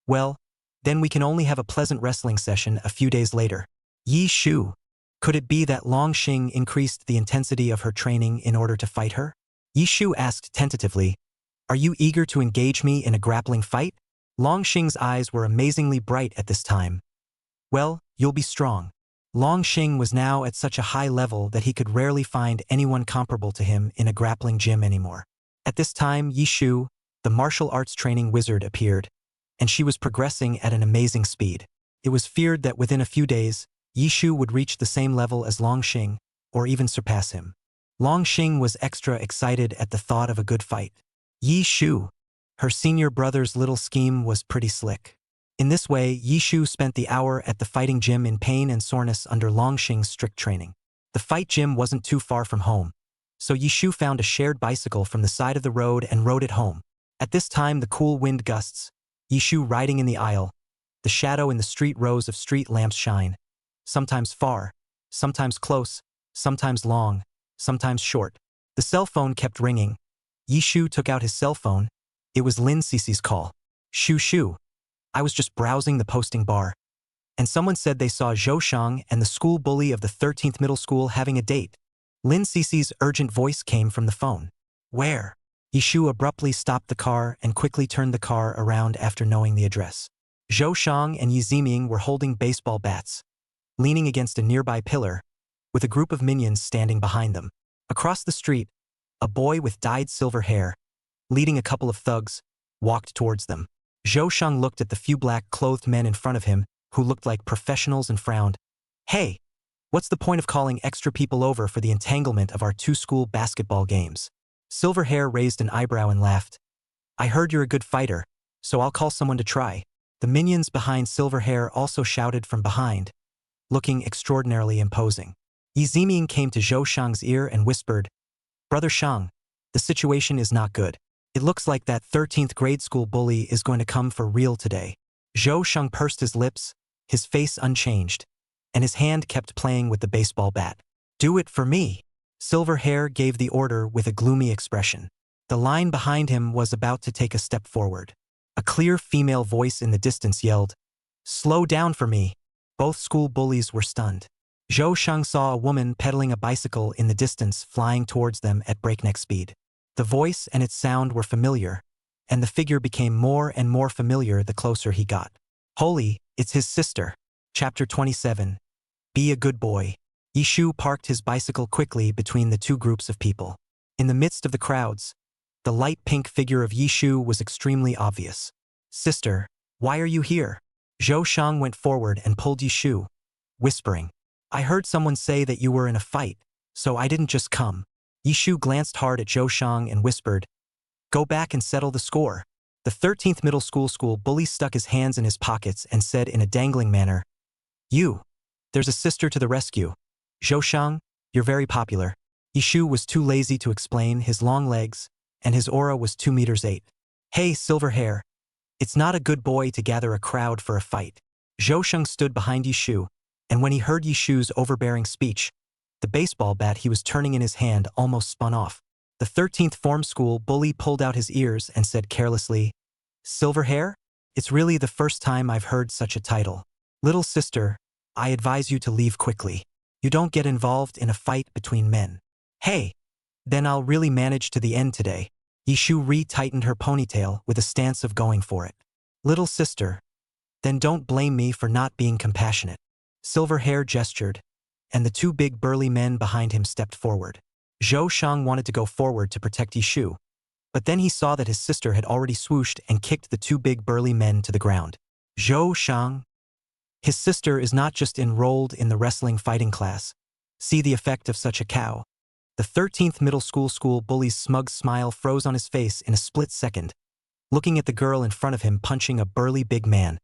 [SPEAKER 2] "Well, then we can only have a pleasant wrestling session a few days later." Yishu. Could it be that Longxing increased the intensity of her training in order to fight her? Yishu asked tentatively, "Are you eager to engage me in a grappling fight?" Longxing's eyes were amazingly bright at this time. "Well, you'll be strong." Longxing was now at such a high level that he could rarely find anyone comparable to him in a grappling gym anymore. At this time, Yishu, the martial arts training wizard, appeared, and she was progressing at an amazing speed. It was feared that within a few days, Yishu would reach the same level as Longxing, or even surpass him. Longxing was extra excited at the thought of a good fight. Yishu. Her senior brother's little scheme was pretty slick. In this way, Yishu spent the hour at the fighting gym in pain and soreness under Longxing's strict training. The fight gym wasn't too far from home, so Yishu found a shared bicycle from the side of the road and rode it home. At this time, the cool wind gusts, Yishu riding in the aisle, the shadow in the street rows of street lamps shine. Sometimes far, sometimes close, sometimes long, sometimes short. The cell phone kept ringing. Yishu took out his cell phone. It was Lin Cece's call. "Shoo. I was just browsing the posting bar, and someone said they saw Zhou Shang and the school bully of the 13th middle school having a date." Lin Cece's urgent voice came from the phone. "Where?" Yishu abruptly stopped the car and quickly turned the car around after knowing the address. Zhou Shang and Yiziming were holding baseball bats, leaning against a nearby pillar, with a group of minions standing behind them. Across the street, a boy with dyed silver hair, leading a couple of thugs, walked towards them. Zhou Shang looked at the few black-clothed men in front of him, who looked like professionals, and frowned. "Hey, what's the point of calling extra people over for the entanglement of our 2 school basketball games?" Silver Hair raised an eyebrow and laughed. "I heard you're a good fighter, so I'll call someone to try." The minions behind Silver Hair also shouted from behind, looking extraordinarily imposing. Yiziming came to Zhou Shang's ear and whispered, "Brother Shang, the situation is not good. It looks like that 13th grade school bully is going to come for real today." Zhou Shang pursed his lips, his face unchanged, and his hand kept playing with the baseball bat. "Do it for me." Silver Hair gave the order with a gloomy expression. The line behind him was about to take a step forward. A clear female voice in the distance yelled, "Slow down for me." Both school bullies were stunned. Zhou Shang saw a woman pedaling a bicycle in the distance, flying towards them at breakneck speed. The voice and its sound were familiar, and the figure became more and more familiar the closer he got. Holy, it's his sister. Chapter 27. Be a good boy. Yishu parked his bicycle quickly between the 2 groups of people. In the midst of the crowds, the light pink figure of Yishu was extremely obvious. "Sister, why are you here?" Zhou Shang went forward and pulled Yishu, whispering, "I heard someone say that you were in a fight, so I didn't just come." Yishu glanced hard at Zhou Shang and whispered, "Go back and settle the score." The 13th middle school bully stuck his hands in his pockets and said in a dangling manner, There's a sister to the rescue. Zhou Shang, you're very popular." Yishu was too lazy to explain his long legs, and his aura was 2 meters 8. "Hey, silver hair. It's not a good boy to gather a crowd for a fight." Zhou Shang stood behind Yishu, and when he heard Yishu's overbearing speech, the baseball bat he was turning in his hand almost spun off. The 13th form school bully pulled out his ears and said carelessly, "Silver hair? It's really the first time I've heard such a title. Little sister, I advise you to leave quickly. You don't get involved in a fight between men." "Hey, then I'll really manage to the end today." Yishu re-tightened her ponytail with a stance of going for it. "Little sister, then don't blame me for not being compassionate." Silver hair gestured, and the 2 big burly men behind him stepped forward. Zhou Shang wanted to go forward to protect Yishu, but then he saw that his sister had already swooshed and kicked the 2 big burly men to the ground. Zhou Shang. His sister is not just enrolled in the wrestling fighting class. See the effect of such a cow. The 13th middle school bully's smug smile froze on his face in a split second. Looking at the girl in front of him punching a burly big man,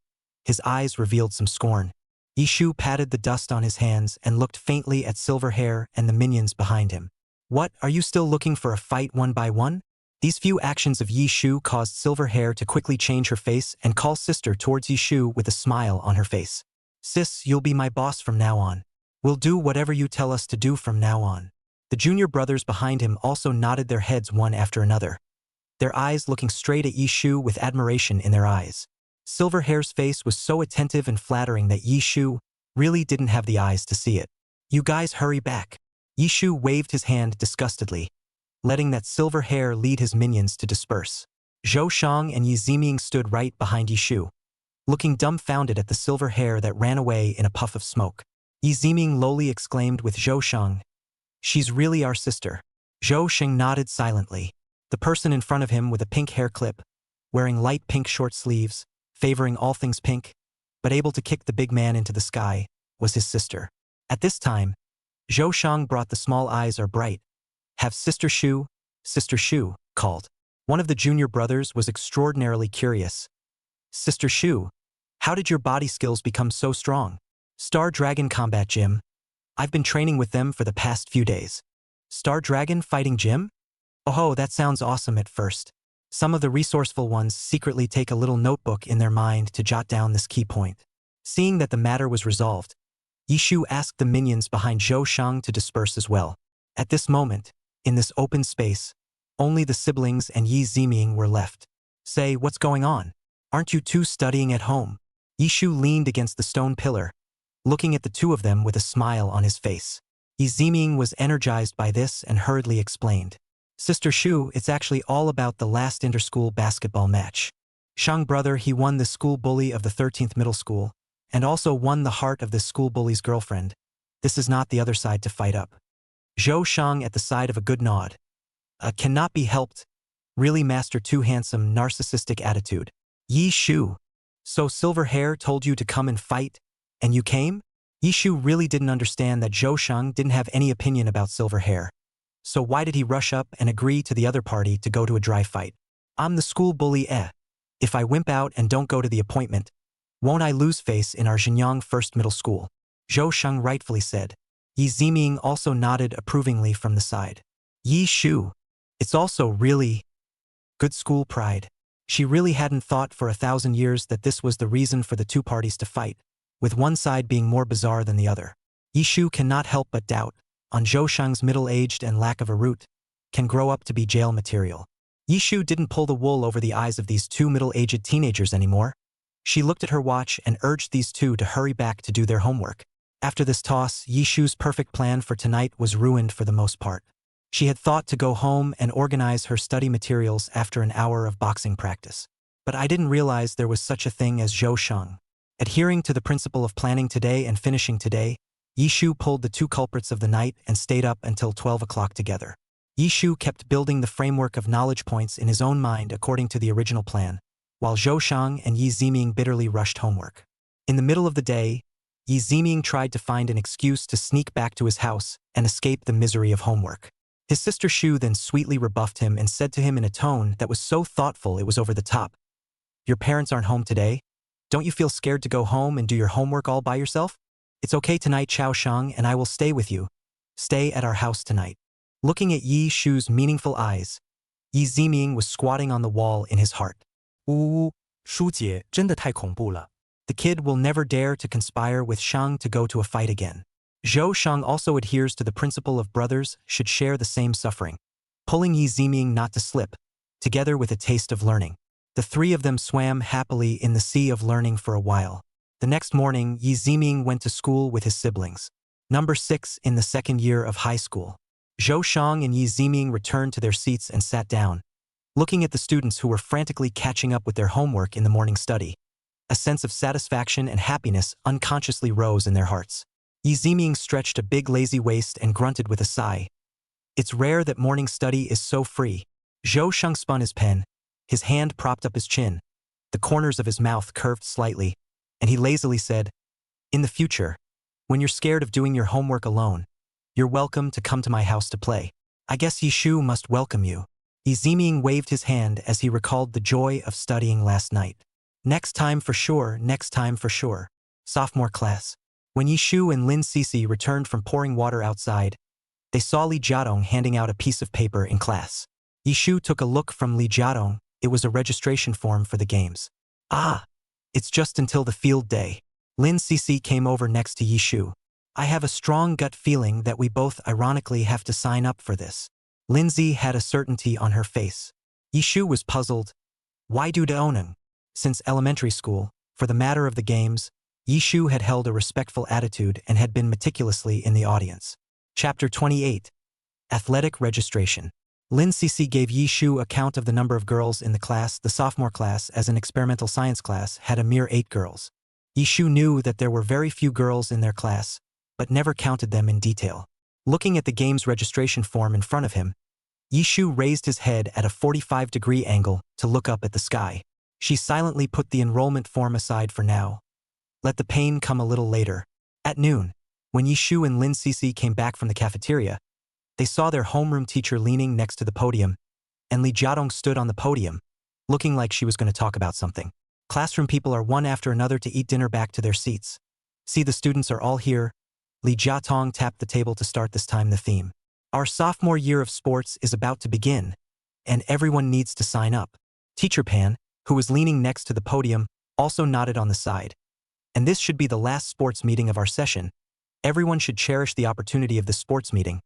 [SPEAKER 2] his eyes revealed some scorn. Yishu patted the dust on his hands and looked faintly at Silver Hair and the minions behind him. "What, are you still looking for a fight one by one?" These few actions of Yishu caused Silver Hair to quickly change her face and call sister towards Yishu with a smile on her face. "Sis, you'll be my boss from now on. We'll do whatever you tell us to do from now on." The junior brothers behind him also nodded their heads one after another, their eyes looking straight at Yishu with admiration in their eyes. Silver Hair's face was so attentive and flattering that Yishu really didn't have the eyes to see it. "You guys hurry back." Yishu waved his hand disgustedly, letting that Silver Hair lead his minions to disperse. Zhou Shang and Yi Ziming stood right behind Yishu, looking dumbfounded at the Silver Hair that ran away in a puff of smoke. Yi Ziming lowly exclaimed with Zhou Shang, "She's really our sister." Zhou Shang nodded silently. The person in front of him with a pink hair clip, wearing light pink short sleeves, favoring all things pink, but able to kick the big man into the sky, was his sister. At this time, Zhou Shang brought the small eyes are bright. "Have Sister Shu," called. One of the junior brothers was extraordinarily curious. "Sister Shu, how did your body skills become so strong?" "Star Dragon Combat Gym. I've been training with them for the past few days." "Star Dragon Fighting Gym? Oh, that sounds awesome at first." Some of the resourceful ones secretly take a little notebook in their mind to jot down this key point. Seeing that the matter was resolved, Yishu asked the minions behind Zhou Shang to disperse as well. At this moment, in this open space, only the siblings and Yi Ziming were left. "Say, what's going on? Aren't you two studying at home?" Yishu leaned against the stone pillar, looking at the two of them with a smile on his face. Yi Ziming was energized by this and hurriedly explained. "Sister Shu, it's actually all about the last inter-school basketball match. Shang brother, he won the school bully of the 13th middle school, and also won the heart of this school bully's girlfriend. This is not the other side to fight up." Zhou Shang at the side of a good nod. Cannot be helped. Really master too handsome narcissistic attitude." "Yi Shu, so Silver Hair told you to come and fight, and you came?" Yishu really didn't understand that Zhou Shang didn't have any opinion about Silver Hair. So why did he rush up and agree to the other party to go to a dry fight? "I'm the school bully. If I wimp out and don't go to the appointment, won't I lose face in our Xinjiang first middle school?" Zhou Shang rightfully said. Yi Ziming also nodded approvingly from the side. "Yi Shu, it's also really good school pride." She really hadn't thought for 1,000 years that this was the reason for the two parties to fight, with one side being more bizarre than the other. Yishu cannot help but doubt on Zhou Shang's middle-aged and lack of a root, can grow up to be jail material. Yishu didn't pull the wool over the eyes of these two middle-aged teenagers anymore. She looked at her watch and urged these two to hurry back to do their homework. After this toss, Yishu's perfect plan for tonight was ruined for the most part. She had thought to go home and organize her study materials after an hour of boxing practice. But I didn't realize there was such a thing as Zhou Shang. Adhering to the principle of planning today and finishing today, Yishu pulled the two culprits of the night and stayed up until 12 o'clock together. Yishu kept building the framework of knowledge points in his own mind according to the original plan, while Zhou Shang and Yi Ziming bitterly rushed homework. In the middle of the day, Yi Ziming tried to find an excuse to sneak back to his house and escape the misery of homework. His sister Shu then sweetly rebuffed him and said to him in a tone that was so thoughtful it was over the top. Your parents aren't home today? Don't you feel scared to go home and do your homework all by yourself? It's okay tonight, Chao Shang, and I will stay with you. Stay at our house tonight. Looking at Yi Shu's meaningful eyes, Yi Ziming was squatting on the wall in his heart. 呜，舒姐真的太恐怖了. The kid will never dare to conspire with Shang to go to a fight again. Zhou Shang also adheres to the principle of brothers should share the same suffering, pulling Yi Ziming not to slip, together with a taste of learning. The three of them swam happily in the sea of learning for a while. The next morning, Yi Ziming went to school with his siblings. Number 6 in the second year of high school. Zhou Shang and Yi Ziming returned to their seats and sat down, looking at the students who were frantically catching up with their homework in the morning study. A sense of satisfaction and happiness unconsciously rose in their hearts. Yi Ziming stretched a big lazy waist and grunted with a sigh. It's rare that morning study is so free. Zhou Shang spun his pen, his hand propped up his chin, the corners of his mouth curved slightly, and he lazily said, in the future, when you're scared of doing your homework alone, you're welcome to come to my house to play. I guess Yishu must welcome you. Yi Ziming waved his hand as he recalled the joy of studying last night. Next time for sure, next time for sure. Sophomore class. When Yishu and Lin Sisi returned from pouring water outside, they saw Li Jiadong handing out a piece of paper in class. Yishu took a look from Li Jiadong. It was a registration form for the games. Ah, it's just until the field day. Lin Sisi came over next to Yishu. I have a strong gut feeling that we both ironically have to sign up for this. Lindsay had a certainty on her face. Yishu was puzzled. Why do Daoneng? Since elementary school, for the matter of the games, Yishu had held a respectful attitude and had been meticulously in the audience. Chapter 28. Athletic Registration. Lin Sisi gave Yishu a count of the number of girls in the class. The sophomore class, as an experimental science class, had a mere 8 girls. Yishu knew that there were very few girls in their class, but never counted them in detail. Looking at the game's registration form in front of him, Yishu raised his head at a 45-degree angle to look up at the sky. She silently put the enrollment form aside for now. Let the pain come a little later. At noon, when Yishu and Lin Sisi came back from the cafeteria, they saw their homeroom teacher leaning next to the podium, and Li Jiadong stood on the podium, looking like she was going to talk about something. Classroom people are one after another to eat dinner back to their seats. See, the students are all here. Li Jiatong tapped the table to start this time the theme. Our sophomore year of sports is about to begin, and everyone needs to sign up. Teacher Pan, who was leaning next to the podium, also nodded on the side. And this should be the last sports meeting of our session. Everyone should cherish the opportunity of this sports meeting.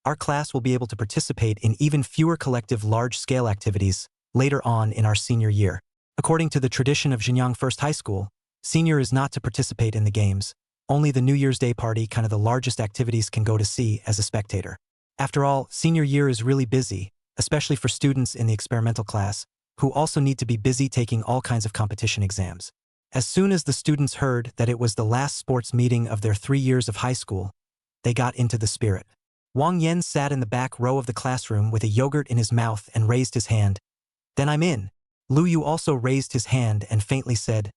[SPEAKER 2] Our class will be able to participate in even fewer collective large-scale activities later on in our senior year. According to the tradition of Xinjiang First High School, senior is not to participate in the games. Only the New Year's Day party, kind of the largest activities, can go to see as a spectator. After all, senior year is really busy, especially for students in the experimental class, who also need to be busy taking all kinds of competition exams. As soon as the students heard that it was the last sports meeting of their 3 years of high school, they got into the spirit. Wang Yan sat in the back row of the classroom with a yogurt in his mouth and raised his hand. Then I'm in. Lu Yu also raised his hand and faintly said,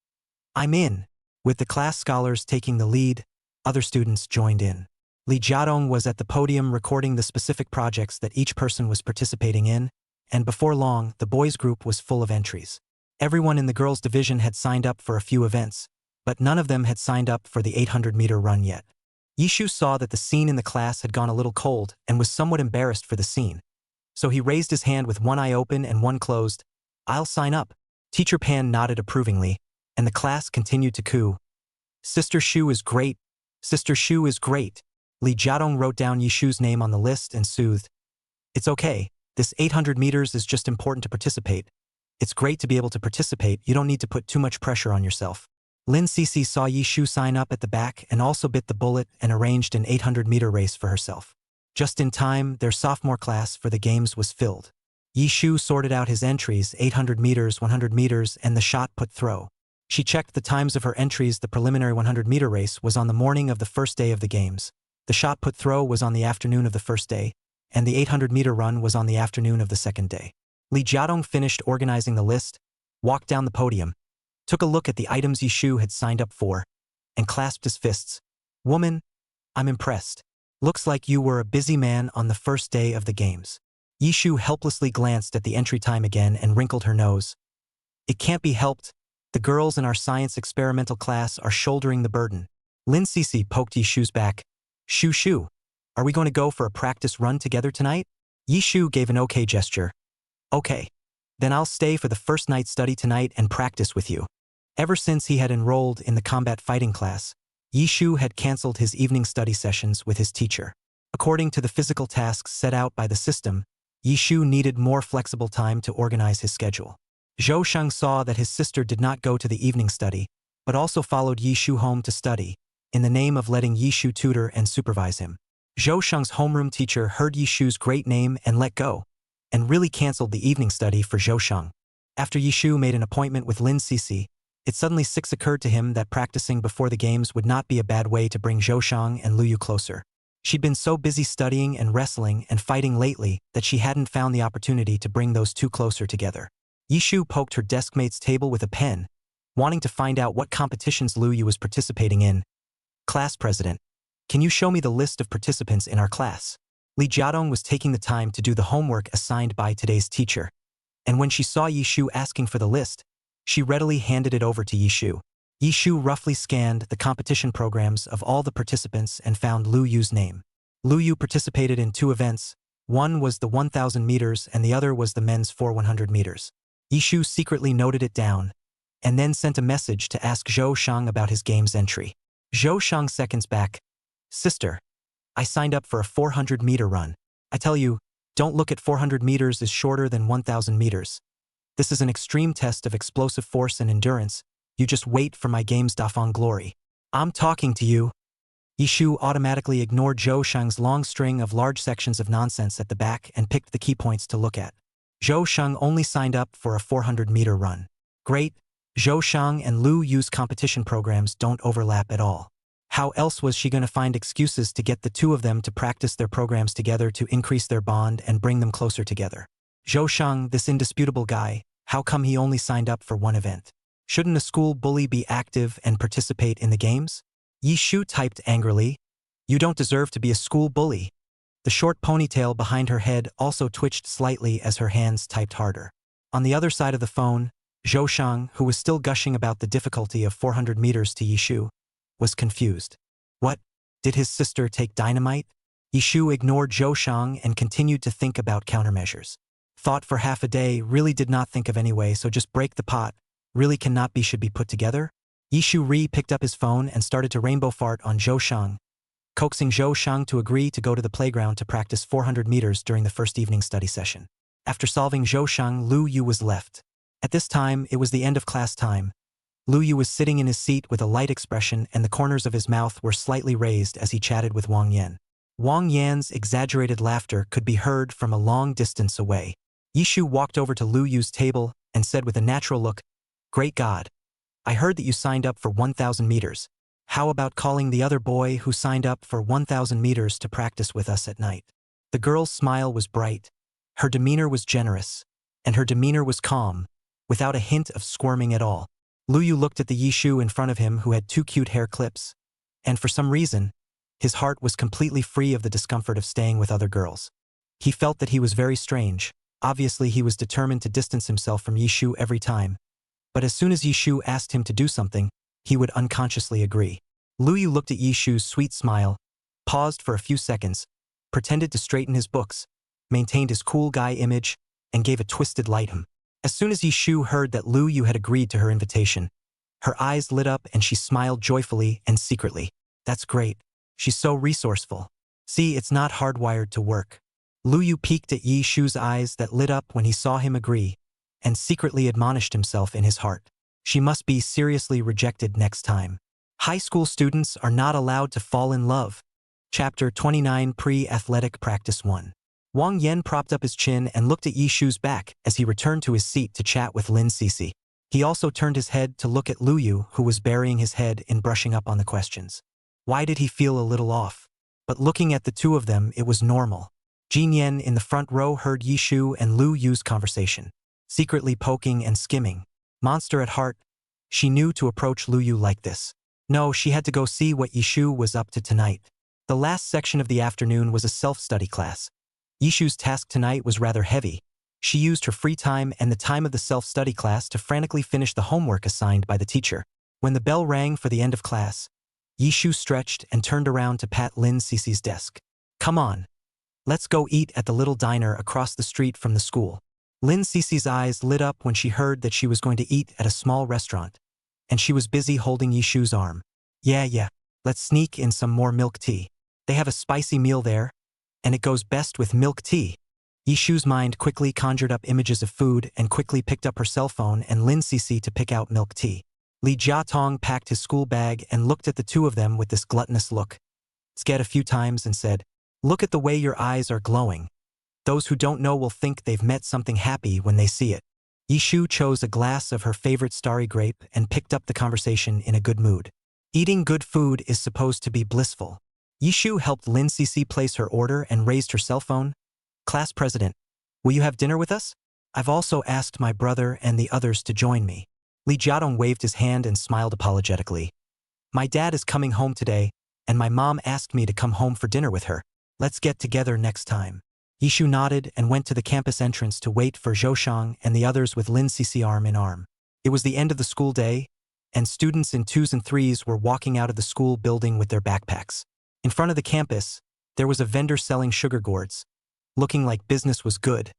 [SPEAKER 2] I'm in. With the class scholars taking the lead, other students joined in. Li Jiadong was at the podium recording the specific projects that each person was participating in, and before long, the boys' group was full of entries. Everyone in the girls' division had signed up for a few events, but none of them had signed up for the 800-meter run yet. Yishu saw that the scene in the class had gone a little cold and was somewhat embarrassed for the scene. So he raised his hand with one eye open and one closed. I'll sign up. Teacher Pan nodded approvingly, and the class continued to coo. Sister Shu is great. Sister Shu is great. Li Jiadong wrote down Yishu's name on the list and soothed. It's okay. This 800 meters is just important to participate. It's great to be able to participate. You don't need to put too much pressure on yourself. Lin Sisi saw Yishu sign up at the back and also bit the bullet and arranged an 800-meter race for herself. Just in time, their sophomore class for the games was filled. Yishu sorted out his entries, 800 meters, 100 meters, and the shot put throw. She checked the times of her entries. The preliminary 100-meter race was on the morning of the first day of the games. The shot put throw was on the afternoon of the first day, and the 800-meter run was on the afternoon of the second day. Li Jiadong finished organizing the list, walked down the podium, took a look at the items Yishu had signed up for, and clasped his fists. "Woman, I'm impressed. Looks like you were a busy man on the first day of the games." Yishu helplessly glanced at the entry time again and wrinkled her nose. "It can't be helped. The girls in our science experimental class are shouldering the burden." Lin Cece poked Yishu's back. Shu, are we going to go for a practice run together tonight?" Yishu gave an okay gesture. "Okay. Then I'll stay for the first night study tonight and practice with you." Ever since he had enrolled in the combat fighting class, Yishu had canceled his evening study sessions with his teacher. According to the physical tasks set out by the system, Yishu needed more flexible time to organize his schedule. Zhou Sheng saw that his sister did not go to the evening study, but also followed Yishu home to study, in the name of letting Yishu tutor and supervise him. Zhou Sheng's homeroom teacher heard Yishu's great name and let go, and really canceled the evening study for Zhou Sheng. After Yishu made an appointment with Lin Cece, it suddenly occurred to him that practicing before the games would not be a bad way to bring Zhou Sheng and Lu Yu closer. She'd been so busy studying and wrestling and fighting lately that she hadn't found the opportunity to bring those two closer together. Yishu poked her deskmate's table with a pen, wanting to find out what competitions Lu Yu was participating in. "Class president, can you show me the list of participants in our class?" Li Jiadong was taking the time to do the homework assigned by today's teacher, and when she saw Yishu asking for the list, she readily handed it over to Yishu. Yishu roughly scanned the competition programs of all the participants and found Lu Yu's name. Lu Yu participated in two events. One was the 1,000 meters and the other was the men's 400 meters. Yishu secretly noted it down, and then sent a message to ask Zhou Sheng about his game's entry. Zhou Sheng seconds back. "Sister, I signed up for a 400-meter run. I tell you, don't look at 400 meters as shorter than 1,000 meters. This is an extreme test of explosive force and endurance. You just wait for my game's Dafeng glory. I'm talking to you." Yishu automatically ignored Zhou Sheng's long string of large sections of nonsense at the back and picked the key points to look at. Zhou Sheng only signed up for a 400-meter run. Great, Zhou Sheng and Lu Yu's competition programs don't overlap at all. How else was she going to find excuses to get the two of them to practice their programs together to increase their bond and bring them closer together? Zhou Sheng, this indisputable guy, how come he only signed up for one event? Shouldn't a school bully be active and participate in the games? Yishu typed angrily. "You don't deserve to be a school bully." The short ponytail behind her head also twitched slightly as her hands typed harder. On the other side of the phone, Zhou Sheng, who was still gushing about the difficulty of 400 meters to Yishu, was confused. What? Did his sister take dynamite? Yishu ignored Zhou Sheng and continued to think about countermeasures. Thought for half a day, really did not think of anyway, so just break the pot. Really cannot be should be put together? Yishu picked up his phone and started to rainbow fart on Zhou Sheng, coaxing Zhou Sheng to agree to go to the playground to practice 400 meters during the first evening study session. After solving Zhou Sheng, Lu Yu was left. At this time, it was the end of class time. Lu Yu was sitting in his seat with a light expression and the corners of his mouth were slightly raised as he chatted with Wang Yan. Wang Yan's exaggerated laughter could be heard from a long distance away. Yishu walked over to Lu Yu's table and said with a natural look, "Great God, I heard that you signed up for 1,000 meters. How about calling the other boy who signed up for 1,000 meters to practice with us at night?" The girl's smile was bright. Her demeanor was generous, and her demeanor was calm, without a hint of squirming at all. Lu Yu looked at the Yishu in front of him who had two cute hair clips, and for some reason, his heart was completely free of the discomfort of staying with other girls. He felt that he was very strange. Obviously, he was determined to distance himself from Yishu every time. But as soon as Yishu asked him to do something, he would unconsciously agree. Lu Yu looked at Yishu's sweet smile, paused for a few seconds, pretended to straighten his books, maintained his cool guy image, and gave a twisted light him. As soon as Yishu heard that Lu Yu had agreed to her invitation, her eyes lit up and she smiled joyfully and secretly. "That's great. She's so resourceful. See, it's not hardwired to work." Lu Yu peeked at Yishu's eyes that lit up when he saw him agree, and secretly admonished himself in his heart. She must be seriously rejected next time. High school students are not allowed to fall in love. Chapter 29 Pre-Athletic Practice 1. Wang Yan propped up his chin and looked at Yishu's back as he returned to his seat to chat with Lin Cece. He also turned his head to look at Lu Yu, who was burying his head in brushing up on the questions. Why did he feel a little off? But looking at the two of them, it was normal. Jin Yen in the front row heard Yishu and Lu Yu's conversation, secretly poking and skimming. Monster at heart, she knew to approach Lu Yu like this. No, she had to go see what Yishu was up to tonight. The last section of the afternoon was a self-study class. Yishu's task tonight was rather heavy. She used her free time and the time of the self-study class to frantically finish the homework assigned by the teacher. When the bell rang for the end of class, Yishu stretched and turned around to pat Lin Cece's desk. Come on. Let's go eat at the little diner across the street from the school. Lin Cece's eyes lit up when she heard that she was going to eat at a small restaurant, and she was busy holding Yishu's arm. Yeah, let's sneak in some more milk tea. They have a spicy meal there, and it goes best with milk tea. Yishu's mind quickly conjured up images of food and quickly picked up her cell phone and Lin Cece to pick out milk tea. Li Jiatong packed his school bag and looked at the two of them with this gluttonous look. Scared a few times and said, "Look at the way your eyes are glowing. Those who don't know will think they've met something happy when they see it." Yishu chose a glass of her favorite starry grape and picked up the conversation in a good mood. Eating good food is supposed to be blissful. Yishu helped Lin Cece place her order and raised her cell phone. Class president, will you have dinner with us? I've also asked my brother and the others to join me. Li Jiadong waved his hand and smiled apologetically. My dad is coming home today, and my mom asked me to come home for dinner with her. Let's get together next time. Yishu nodded and went to the campus entrance to wait for Zhou Shang and the others with Lin Cece arm in arm. It was the end of the school day, and students in 2s and 3s were walking out of the school building with their backpacks. In front of the campus, there was a vendor selling sugar gourds, looking like business was good,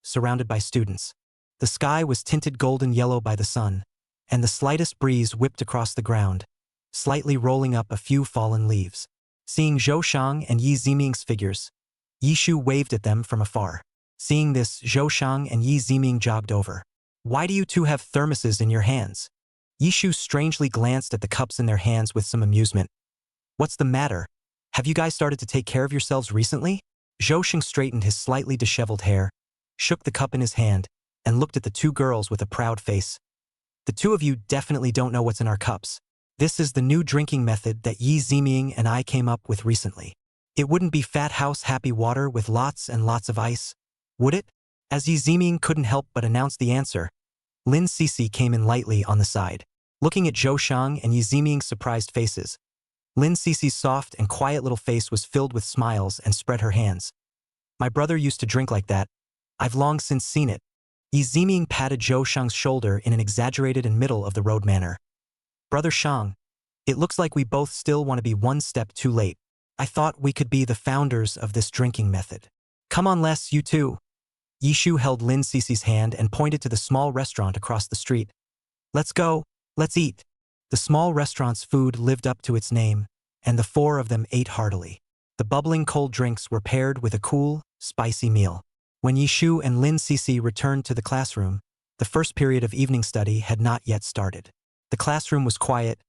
[SPEAKER 2] surrounded by students. The sky was tinted golden yellow by the sun, and the slightest breeze whipped across the ground, slightly rolling up a few fallen leaves. Seeing Zhou Shang and Yi Ziming's figures, Yishu waved at them from afar. Seeing this, Zhou Shang and Yi Ziming jogged over. Why do you two have thermoses in your hands? Yishu strangely glanced at the cups in their hands with some amusement. What's the matter? Have you guys started to take care of yourselves recently? Zhou Shang straightened his slightly disheveled hair, shook the cup in his hand, and looked at the two girls with a proud face. The two of you definitely don't know what's in our cups. This is the new drinking method that Yi Ziming and I came up with recently. It wouldn't be Fat House Happy Water with lots and lots of ice, would it? As Yi Ziming couldn't help but announce the answer, Lin Cece came in lightly on the side. Looking at Zhou Shang and Yi Ziming's surprised faces, Lin Cece's soft and quiet little face was filled with smiles and spread her hands. My brother used to drink like that. I've long since seen it. Yi Ziming patted Zhou Shang's shoulder in an exaggerated and middle-of-the-road manner. Brother Shang, it looks like we both still want to be one step too late. I thought we could be the founders of this drinking method. Come on, Les, you too. Yishu held Lin Cece's hand and pointed to the small restaurant across the street. Let's go, let's eat. The small restaurant's food lived up to its name, and the four of them ate heartily. The bubbling cold drinks were paired with a cool, spicy meal. When Yishu and Lin Cece returned to the classroom, the first period of evening study had not yet started. The classroom was quiet,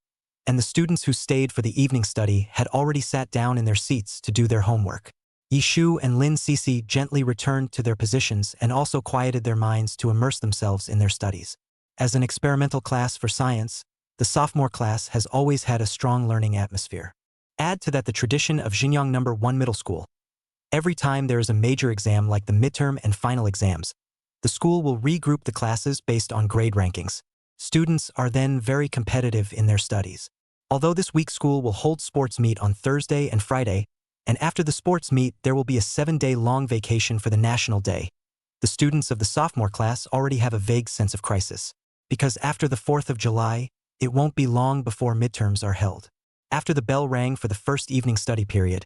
[SPEAKER 2] and the students who stayed for the evening study had already sat down in their seats to do their homework. Yishu and Lin Cece gently returned to their positions and also quieted their minds to immerse themselves in their studies. As an experimental class for science, the sophomore class has always had a strong learning atmosphere. Add to that the tradition of Xinjiang No. 1 Middle School. Every time there is a major exam like the midterm and final exams, the school will regroup the classes based on grade rankings. Students are then very competitive in their studies. Although this week's school will hold sports meet on Thursday and Friday, and after the sports meet there will be a 7-day-long vacation for the National Day, the students of the sophomore class already have a vague sense of crisis. Because after the 4th of July, it won't be long before midterms are held. After the bell rang for the first evening study period,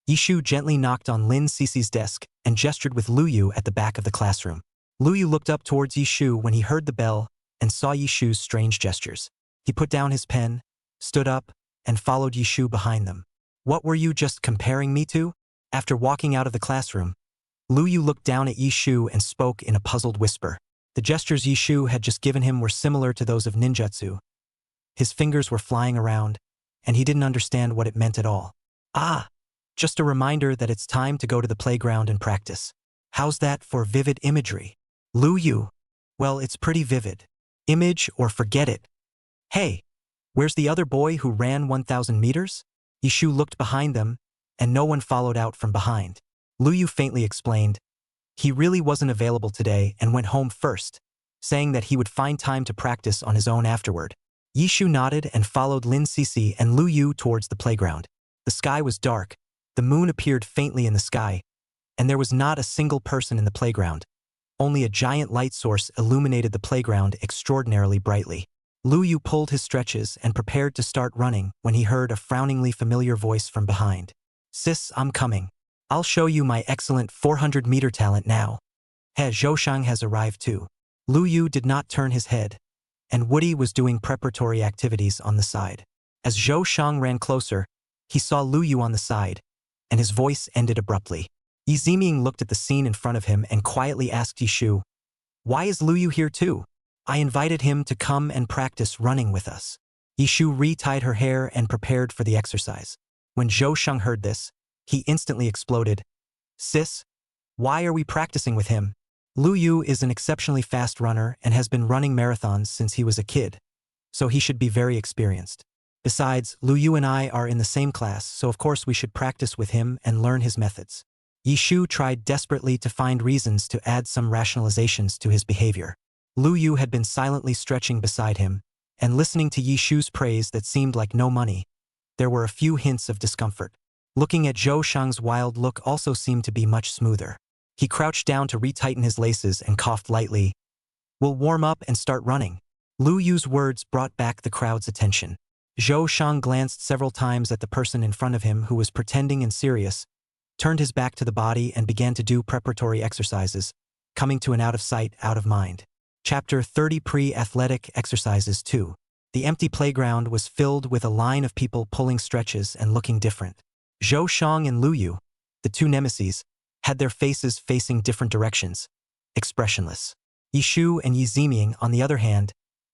[SPEAKER 2] Yishu gently knocked on Lin Cece's desk and gestured with Lu Yu at the back of the classroom. Lu Yu looked up towards Yishu when he heard the bell and saw Yishu's strange gestures. He put down his pen, stood up, and followed Yishu behind them. What were you just comparing me to? After walking out of the classroom, Lu Yu looked down at Yishu and spoke in a puzzled whisper. The gestures Yishu had just given him were similar to those of ninjutsu. His fingers were flying around, and he didn't understand what it meant at all. Ah, just a reminder that it's time to go to the playground and practice. How's that for vivid imagery? Lu Yu. Well, it's pretty vivid. Image or forget it. Hey, where's the other boy who ran 1,000 meters? Yishu looked behind them, and no one followed out from behind. Lu Yu faintly explained. He really wasn't available today and went home first, saying that he would find time to practice on his own afterward. Yishu nodded and followed Lin Sisi and Lu Yu towards the playground. The sky was dark, the moon appeared faintly in the sky, and there was not a single person in the playground. Only a giant light source illuminated the playground extraordinarily brightly. Lu Yu pulled his stretches and prepared to start running when he heard a frowningly familiar voice from behind. "Sis, I'm coming. I'll show you my excellent 400-meter talent now." He Zhoushang has arrived too. Lu Yu did not turn his head, and Woody was doing preparatory activities on the side. As Zhou Shang ran closer, he saw Lu Yu on the side, and his voice ended abruptly. Yi Ziming looked at the scene in front of him and quietly asked Yishu, "Why is Lu Yu here too? I invited him to come and practice running with us." Yishu retied her hair and prepared for the exercise. When Zhou Shang heard this, he instantly exploded. "Sis, why are we practicing with him? Lu Yu is an exceptionally fast runner and has been running marathons since he was a kid, so he should be very experienced. Besides, Lu Yu and I are in the same class, so of course we should practice with him and learn his methods." Yishu tried desperately to find reasons to add some rationalizations to his behavior. Lu Yu had been silently stretching beside him, and listening to Yishu's praise that seemed like no money, there were a few hints of discomfort. Looking at Zhou Shang's wild look also seemed to be much smoother. He crouched down to retighten his laces and coughed lightly. "We'll warm up and start running." Lu Yu's words brought back the crowd's attention. Zhou Shang glanced several times at the person in front of him who was pretending and serious, turned his back to the body and began to do preparatory exercises, coming to an out of sight, out of mind. Chapter 30 Pre-Athletic Exercises 2. The empty playground was filled with a line of people pulling stretches and looking different. Zhou Shang and Lu Yu, the two nemeses, had their faces facing different directions, expressionless. Yishu and Yi Ziming, on the other hand,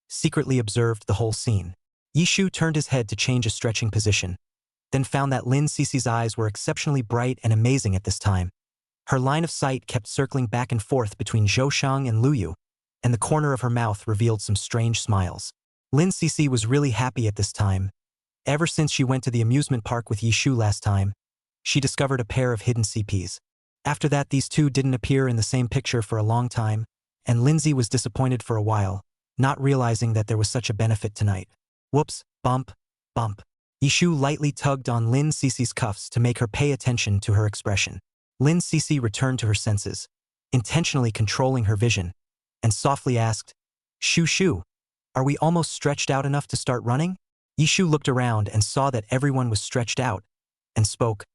[SPEAKER 2] secretly observed the whole scene. Yishu turned his head to change a stretching position, then found that Lin Sisi's eyes were exceptionally bright and amazing at this time. Her line of sight kept circling back and forth between Zhou Shang and Lu Yu, and the corner of her mouth revealed some strange smiles. Lin Sisi was really happy at this time. Ever since she went to the amusement park with Yishu last time, she discovered a pair of hidden CPs. After that, these two didn't appear in the same picture for a long time, and Lindsay was disappointed for a while, not realizing that there was such a benefit tonight. Whoops, bump, bump. Yishu lightly tugged on Lin Sisi's cuffs to make her pay attention to her expression. Lin Sisi returned to her senses, intentionally controlling her vision, and softly asked, "Shu Shu, are we almost stretched out enough to start running?" Yishu looked around and saw that everyone was stretched out, and spoke,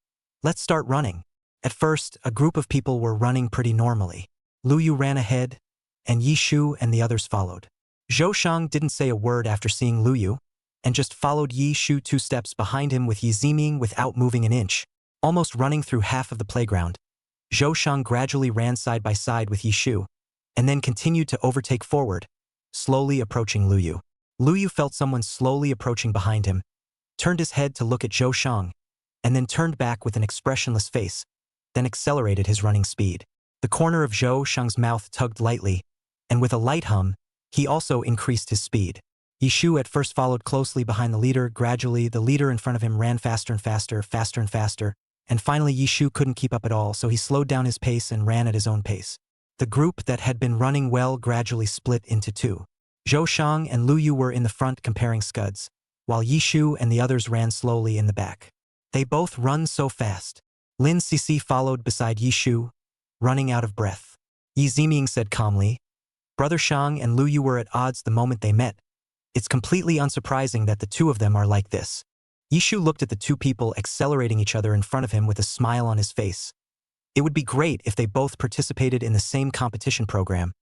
[SPEAKER 2] "Let's start running." At first, a group of people were running pretty normally. Lu Yu ran ahead, and Yishu and the others followed. Zhou Shang didn't say a word after seeing Lu Yu, and just followed Yishu 2 steps behind him with Yi Ziming without moving an inch, almost running through half of the playground. Zhou Shang gradually ran side by side with Yishu, and then continued to overtake forward, slowly approaching Lu Yu. Lu Yu felt someone slowly approaching behind him, turned his head to look at Zhou Shang, and then turned back with an expressionless face, then accelerated his running speed. The corner of Zhou Shang's mouth tugged lightly, and with a light hum, he also increased his speed. Yishu at first followed closely behind the leader. Gradually, the leader in front of him ran faster and faster, faster and faster, and finally Yishu couldn't keep up at all, so he slowed down his pace and ran at his own pace. The group that had been running well gradually split into two. Zhou Shang and Lu Yu were in the front comparing scuds, while Yishu and the others ran slowly in the back. They both run so fast. Lin Sisi followed beside Yishu, running out of breath. Yi Ziming said calmly, "Brother Shang and Lu Yu were at odds the moment they met. It's completely unsurprising that the two of them are like this." Yishu looked at the two people accelerating each other in front of him with a smile on his face. "It would be great if they both participated in the same competition program.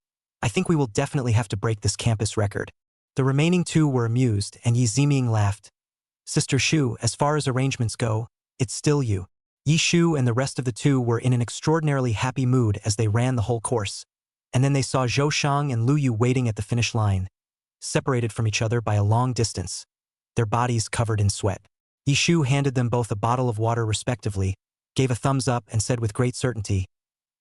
[SPEAKER 2] I think we will definitely have to break this campus record." The remaining two were amused, and Yi Ziming laughed. "Sister Shu, as far as arrangements go, it's still you." Yishu and the rest of the two were in an extraordinarily happy mood as they ran the whole course, and then they saw Zhou Shang and Lu Yu waiting at the finish line, separated from each other by a long distance, their bodies covered in sweat. Yishu handed them both a bottle of water respectively, gave a thumbs up and said with great certainty,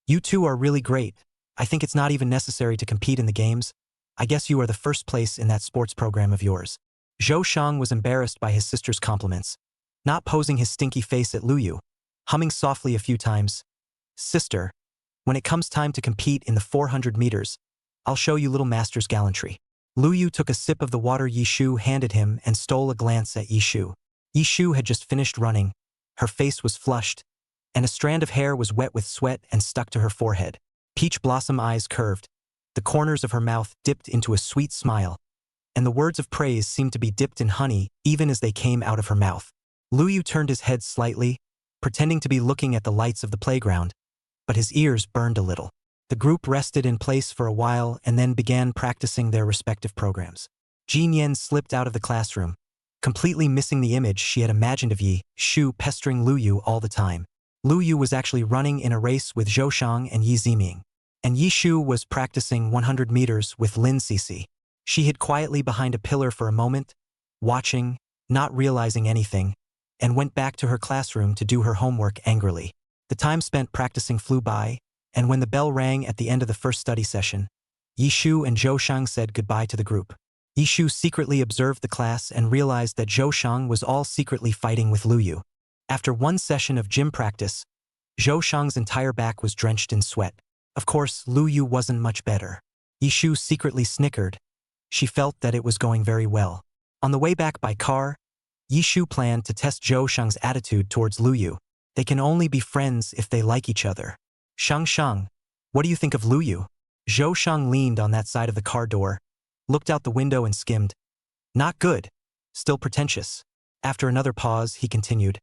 [SPEAKER 2] "You two are really great. I think it's not even necessary to compete in the games. I guess you are the first place in that sports program of yours." Zhou Shang was embarrassed by his sister's compliments, not posing his stinky face at Lu Yu, humming softly a few times, Sister, when it comes time to compete in the 400 meters, I'll show you little master's gallantry. Lu Yu took a sip of the water Yishu handed him and stole a glance at Yishu. Yishu had just finished running. Her face was flushed, and a strand of hair was wet with sweat and stuck to her forehead. Peach blossom eyes curved. The corners of her mouth dipped into a sweet smile, and the words of praise seemed to be dipped in honey even as they came out of her mouth. Lu Yu turned his head slightly, pretending to be looking at the lights of the playground, but his ears burned a little. The group rested in place for a while and then began practicing their respective programs. Jin Yen slipped out of the classroom, completely missing the image she had imagined of Yi Shu pestering Lu Yu all the time. Lu Yu was actually running in a race with Zhou Shang and Yi Ziming, and Yi Shu was practicing 100 meters with Lin Cixi. She hid quietly behind a pillar for a moment, watching, not realizing anything, and went back to her classroom to do her homework angrily. The time spent practicing flew by, and when the bell rang at the end of the first study session, Yi Shu and Zhou Shang said goodbye to the group. Yi Shu secretly observed the class and realized that Zhou Shang was all secretly fighting with Lu Yu. After one session of gym practice, Zhou Shang's entire back was drenched in sweat. Of course, Lu Yu wasn't much better. Yi Shu secretly snickered. She felt that it was going very well. On the way back by car, Yi Shu planned to test Zhou Shang's attitude towards Lu Yu. They can only be friends if they like each other. Shang, what do you think of Lu Yu? Zhou Shang leaned on that side of the car door, looked out the window and skimmed. Not good. Still pretentious. After another pause, he continued.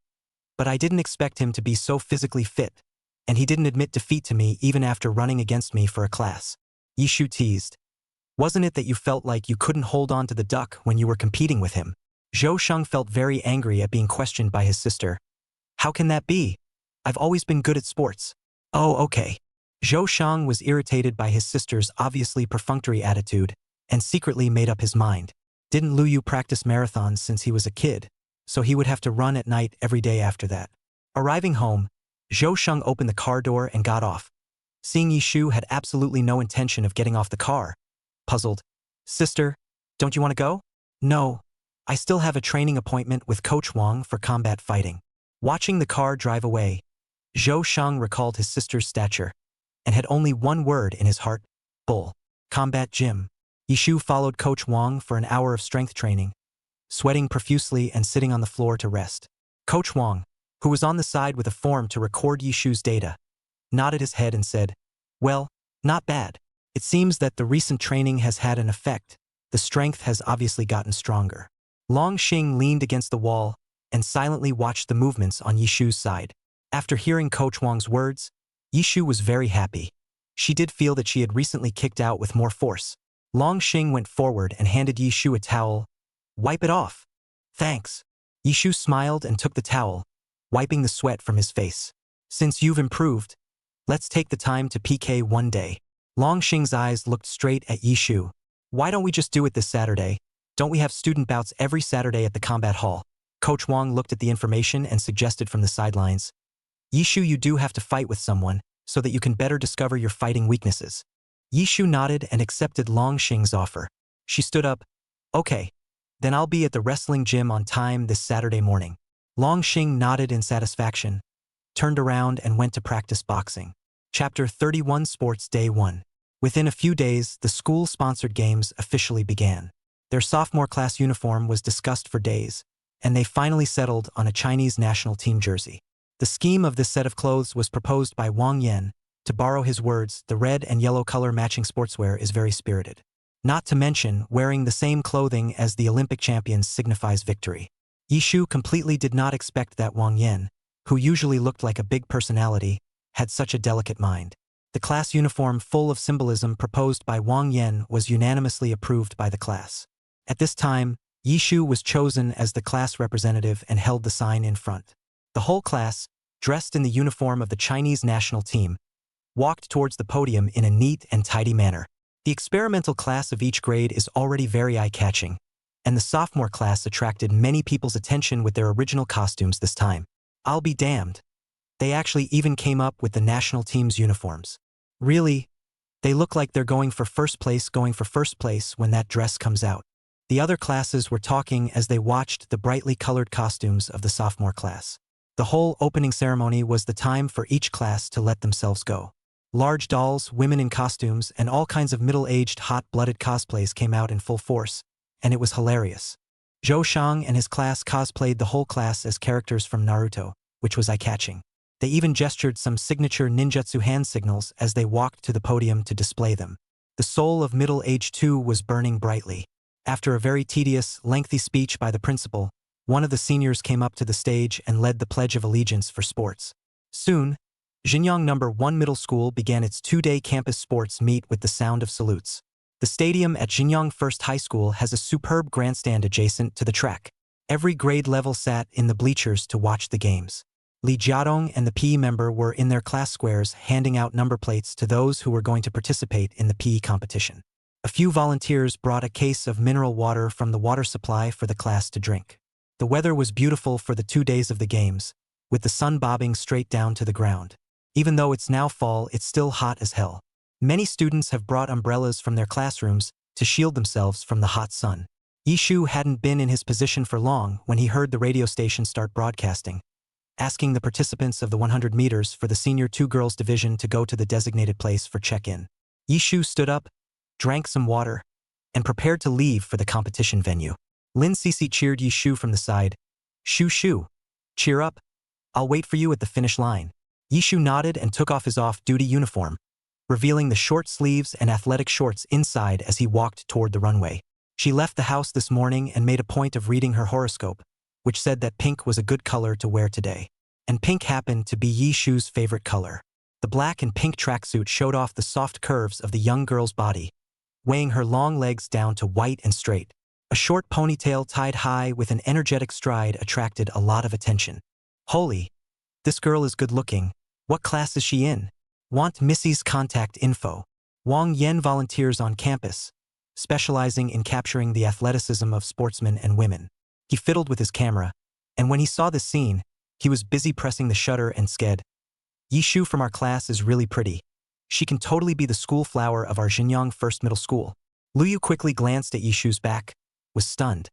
[SPEAKER 2] But I didn't expect him to be so physically fit, and he didn't admit defeat to me even after running against me for a class. Yi Shu teased. Wasn't it that you felt like you couldn't hold on to the duck when you were competing with him? Zhou Shang felt very angry at being questioned by his sister. How can that be? I've always been good at sports. Oh, okay. Zhou Shang was irritated by his sister's obviously perfunctory attitude and secretly made up his mind. Didn't Lu Yu practice marathons since he was a kid, so he would have to run at night every day after that? Arriving home, Zhou Shang opened the car door and got off. Seeing Yi Shu had absolutely no intention of getting off the car. Puzzled. Sister, don't you want to go? No. I still have a training appointment with Coach Wang for combat fighting. Watching the car drive away, Zhou Shang recalled his sister's stature and had only one word in his heart: bull. Combat gym. Yi Shu followed Coach Wang for an hour of strength training, sweating profusely and sitting on the floor to rest. Coach Wang, who was on the side with a form to record Yi Shu's data, nodded his head and said, well, not bad. It seems that the recent training has had an effect. The strength has obviously gotten stronger. Long Xing leaned against the wall and silently watched the movements on Yi Shu's side. After hearing Coach Wang's words, Yi Shu was very happy. She did feel that she had recently kicked out with more force. Long Xing went forward and handed Yi Shu a towel. Wipe it off. Thanks. Yi Shu smiled and took the towel, wiping the sweat from his face. Since you've improved, let's take the time to PK one day. Long Xing's eyes looked straight at Yi Shu. Why don't we just do it this Saturday? Don't we have student bouts every Saturday at the combat hall? Coach Wang looked at the information and suggested from the sidelines. Yi Shu, you do have to fight with someone so that you can better discover your fighting weaknesses. Yi Shu nodded and accepted Long Xing's offer. She stood up. Okay, then I'll be at the wrestling gym on time this Saturday morning. Long Xing nodded in satisfaction, turned around and went to practice boxing. Chapter 31 Sports Day 1. Within a few days, the school-sponsored games officially began. Their sophomore class uniform was discussed for days, and they finally settled on a Chinese national team jersey. The scheme of this set of clothes was proposed by Wang Yan. To borrow his words, the red and yellow color matching sportswear is very spirited. Not to mention, wearing the same clothing as the Olympic champions signifies victory. Yi Shu completely did not expect that Wang Yan, who usually looked like a big personality, had such a delicate mind. The class uniform full of symbolism proposed by Wang Yan was unanimously approved by the class. At this time, Yi Shu was chosen as the class representative and held the sign in front. The whole class, dressed in the uniform of the Chinese national team, walked towards the podium in a neat and tidy manner. The experimental class of each grade is already very eye-catching, and the sophomore class attracted many people's attention with their original costumes this time. I'll be damned. They actually even came up with the national team's uniforms. Really, they look like they're going for first place when that dress comes out. The other classes were talking as they watched the brightly colored costumes of the sophomore class. The whole opening ceremony was the time for each class to let themselves go. Large dolls, women in costumes, and all kinds of middle-aged, hot-blooded cosplays came out in full force, and it was hilarious. Zhou Shang and his class cosplayed the whole class as characters from Naruto, which was eye-catching. They even gestured some signature ninjutsu hand signals as they walked to the podium to display them. The soul of middle age 2 was burning brightly. After a very tedious, lengthy speech by the principal, one of the seniors came up to the stage and led the Pledge of Allegiance for sports. Soon, Xinjiang No. 1 Middle School began its 2-day campus sports meet with the sound of salutes. The stadium at Xinjiang First High School has a superb grandstand adjacent to the track. Every grade level sat in the bleachers to watch the games. Li Jiadong and the PE member were in their class squares handing out number plates to those who were going to participate in the PE competition. A few volunteers brought a case of mineral water from the water supply for the class to drink. The weather was beautiful for the 2 days of the games, with the sun bobbing straight down to the ground. Even though it's now fall, it's still hot as hell. Many students have brought umbrellas from their classrooms to shield themselves from the hot sun. Yishu hadn't been in his position for long when he heard the radio station start broadcasting, asking the participants of the 100 meters for the senior 2 girls division to go to the designated place for check-in. Yishu stood up, drank some water, and prepared to leave for the competition venue. Lin Cece cheered Yishu from the side. "Shu Shu, cheer up. I'll wait for you at the finish line." Yishu nodded and took off his off-duty uniform, revealing the short sleeves and athletic shorts inside as he walked toward the runway. She left the house this morning and made a point of reading her horoscope, which said that pink was a good color to wear today. And pink happened to be Yishu's favorite color. The black and pink tracksuit showed off the soft curves of the young girl's body, weighing her long legs down to white and straight. A short ponytail tied high with an energetic stride attracted a lot of attention. "Holy, this girl is good-looking. What class is she in? Want Missy's contact info." Wang Yen volunteers on campus, specializing in capturing the athleticism of sportsmen and women. He fiddled with his camera, and when he saw this scene, he was busy pressing the shutter and said, "Yishu from our class is really pretty. She can totally be the school flower of our Xinjiang First Middle School." Liu quickly glanced at Yishu's back, was stunned,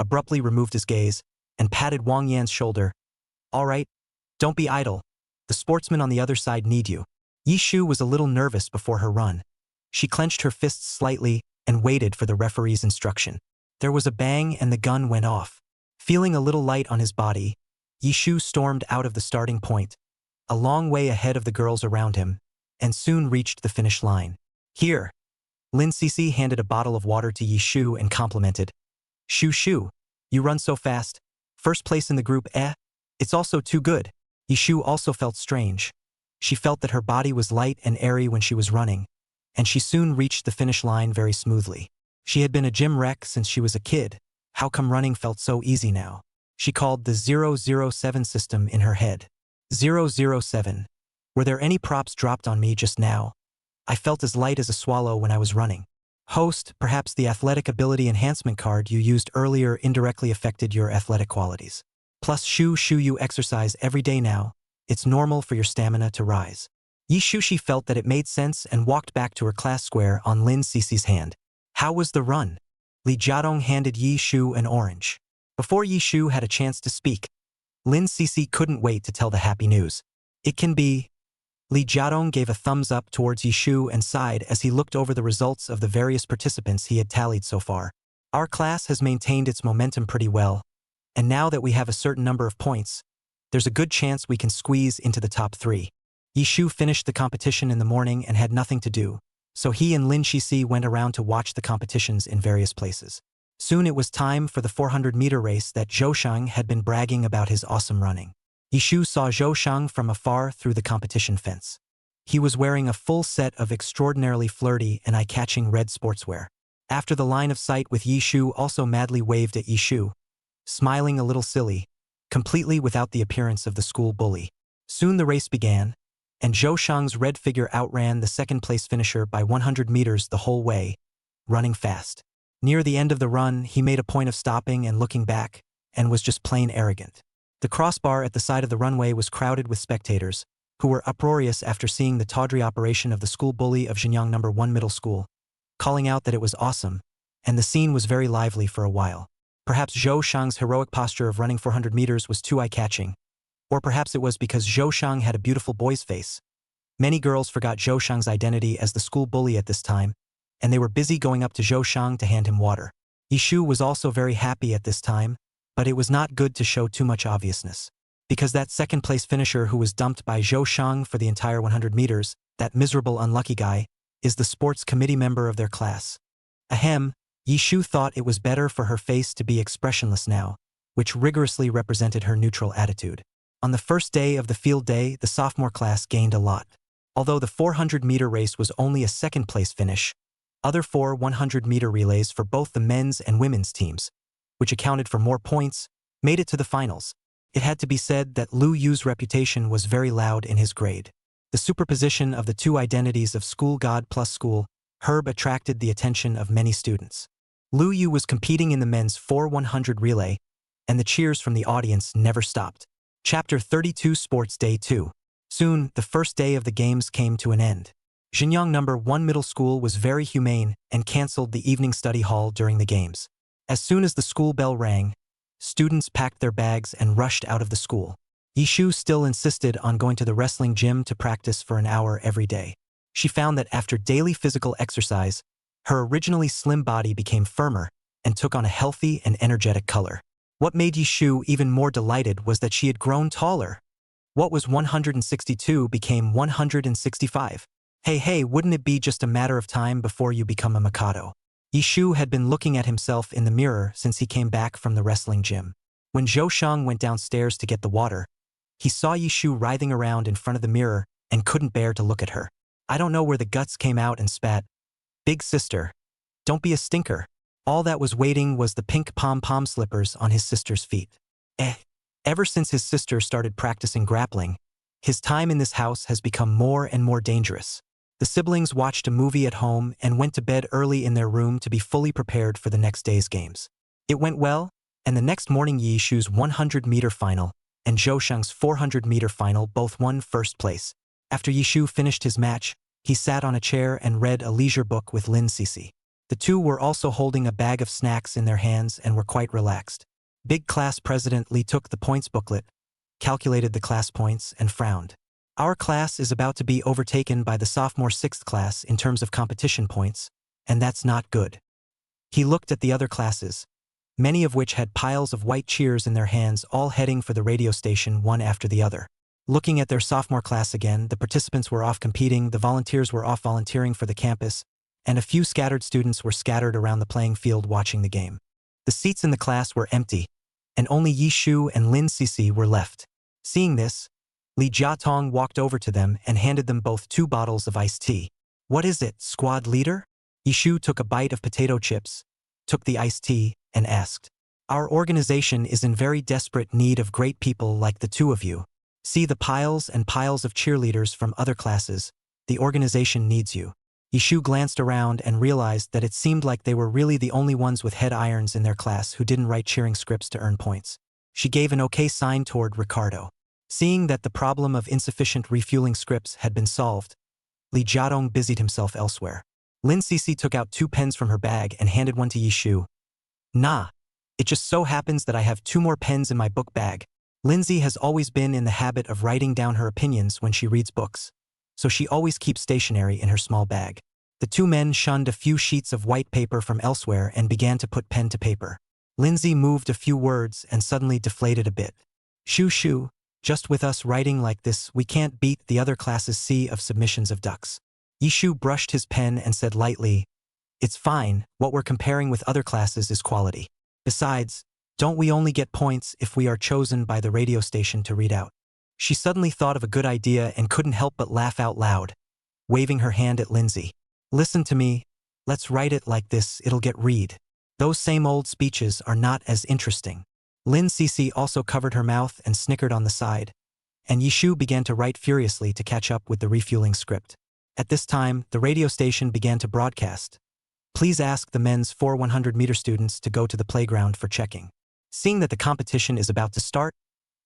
[SPEAKER 2] abruptly removed his gaze, and patted Wang Yan's shoulder. "All right, don't be idle. The sportsmen on the other side need you." Yishu was a little nervous before her run. She clenched her fists slightly and waited for the referee's instruction. There was a bang and the gun went off. Feeling a little light on his body, Yishu stormed out of the starting point, a long way ahead of the girls around him, and soon reached the finish line. "Here." Lin Cece handed a bottle of water to Yishu and complimented. "Shu Shu, you run so fast. First place in the group, eh? It's also too good." Yishu also felt strange. She felt that her body was light and airy when she was running, and she soon reached the finish line very smoothly. She had been a gym wreck since she was a kid. How come running felt so easy now? She called the 007 system in her head. 007. Were there any props dropped on me just now? I felt as light as a swallow when I was running. Host, perhaps the athletic ability enhancement card you used earlier indirectly affected your athletic qualities. Plus Shu Shu, you exercise every day now. It's normal for your stamina to rise. Yishu felt that it made sense and walked back to her class square on Lin Cece's hand. "How was the run?" Li Jiadong handed Yishu an orange. Before Yishu had a chance to speak, Lin Cece couldn't wait to tell the happy news. "It can be." Li Jiadong gave a thumbs up towards Yishu and sighed as he looked over the results of the various participants he had tallied so far. "Our class has maintained its momentum pretty well, and now that we have a certain number of points, there's a good chance we can squeeze into the top 3. Yishu finished the competition in the morning and had nothing to do, so he and Lin Cece went around to watch the competitions in various places. Soon it was time for the 400-meter race that Zhou Shang had been bragging about his awesome running. Yishu saw Zhou Shang from afar through the competition fence. He was wearing a full set of extraordinarily flirty and eye-catching red sportswear. After the line of sight with Yishu also madly waved at Yishu, smiling a little silly, completely without the appearance of the school bully. Soon the race began, and Zhou Shang's red figure outran the second-place finisher by 100 meters the whole way, running fast. Near the end of the run, he made a point of stopping and looking back, and was just plain arrogant. The crossbar at the side of the runway was crowded with spectators, who were uproarious after seeing the tawdry operation of the school bully of Xinjiang No. 1 Middle School, calling out that it was awesome, and the scene was very lively for a while. Perhaps Zhou Shang's heroic posture of running 400 meters was too eye-catching, Or perhaps it was because Zhou Shang had a beautiful boy's face. Many girls forgot Zhou Shang's identity as the school bully at this time, and they were busy going up to Zhou Shang to hand him water. Yishu was also very happy at this time, but it was not good to show too much obviousness. Because that second-place finisher who was dumped by Zhou Shang for the entire 100 meters, that miserable unlucky guy, is the sports committee member of their class. Ahem, Yishu thought it was better for her face to be expressionless now, which rigorously represented her neutral attitude. On the first day of the field day, the sophomore class gained a lot. Although the 400-meter race was only a second-place finish, other 4 100-meter relays for both the men's and women's teams, which accounted for more points, made it to the finals. It had to be said that Lu Yu's reputation was very loud in his grade. The superposition of the two identities of school god plus school herb attracted the attention of many students. Lu Yu was competing in the men's 4x100 relay, and the cheers from the audience never stopped. Chapter 32 Sports Day 2. Soon, the first day of the games came to an end. Xinjiang No. 1 Middle School was very humane and cancelled the evening study hall during the games. As soon as the school bell rang, students packed their bags and rushed out of the school. Yishu still insisted on going to the wrestling gym to practice for an hour every day. She found that after daily physical exercise, her originally slim body became firmer and took on a healthy and energetic color. What made Yishu even more delighted was that she had grown taller. What was 162 became 165. Hey, wouldn't it be just a matter of time before you become a Mikado? Yishu had been looking at himself in the mirror since he came back from the wrestling gym. When Zhou Shang went downstairs to get the water, he saw Yishu writhing around in front of the mirror and couldn't bear to look at her. I don't know where the guts came out and spat. Big sister, don't be a stinker. All that was waiting was the pink pom-pom slippers on his sister's feet. Ever since his sister started practicing grappling, his time in this house has become more and more dangerous. The siblings watched a movie at home and went to bed early in their room to be fully prepared for the next day's games. It went well, and the next morning Yishu's 100-meter final and Zhou Shang's 400-meter final both won first place. After Yishu finished his match, he sat on a chair and read a leisure book with Lin Cece. The two were also holding a bag of snacks in their hands and were quite relaxed. Big class president Li took the points booklet, calculated the class points, and frowned. Our class is about to be overtaken by the sophomore 6th class in terms of competition points, and that's not good. He looked at the other classes, many of which had piles of white cheers in their hands, all heading for the radio station one after the other. Looking at their sophomore class again, the participants were off competing, the volunteers were off volunteering for the campus, and a few scattered students were scattered around the playing field watching the game. The seats in the class were empty, and only Yishu and Lin Cece were left. Seeing this, Li Jiatong walked over to them and handed them both 2 bottles of iced tea. What is it, squad leader? Yishu took a bite of potato chips, took the iced tea, and asked. Our organization is in very desperate need of great people like the two of you. See the piles and piles of cheerleaders from other classes. The organization needs you. Yishu glanced around and realized that it seemed like they were really the only ones with head irons in their class who didn't write cheering scripts to earn points. She gave an okay sign toward Ricardo. Seeing that the problem of insufficient refueling scripts had been solved, Li Jiadong busied himself elsewhere. Lin Cece took out 2 pens from her bag and handed one to Yishu. Nah, it just so happens that I have 2 more pens in my book bag. Lindsay has always been in the habit of writing down her opinions when she reads books, so she always keeps stationery in her small bag. The 2 men shunned a few sheets of white paper from elsewhere and began to put pen to paper. Lindsay moved a few words and suddenly deflated a bit. Shoo, just with us writing like this, we can't beat the other class's sea of submissions of ducks. Yishu brushed his pen and said lightly, It's fine, what we're comparing with other classes is quality. Besides, don't we only get points if we are chosen by the radio station to read out? She suddenly thought of a good idea and couldn't help but laugh out loud, waving her hand at Lindsay. Listen to me, let's write it like this, it'll get read. Those same old speeches are not as interesting. Lin Cece also covered her mouth and snickered on the side, and Yishu began to write furiously to catch up with the refueling script. At this time, the radio station began to broadcast. Please ask the men's 4x100-meter students to go to the playground for checking. Seeing that the competition is about to start,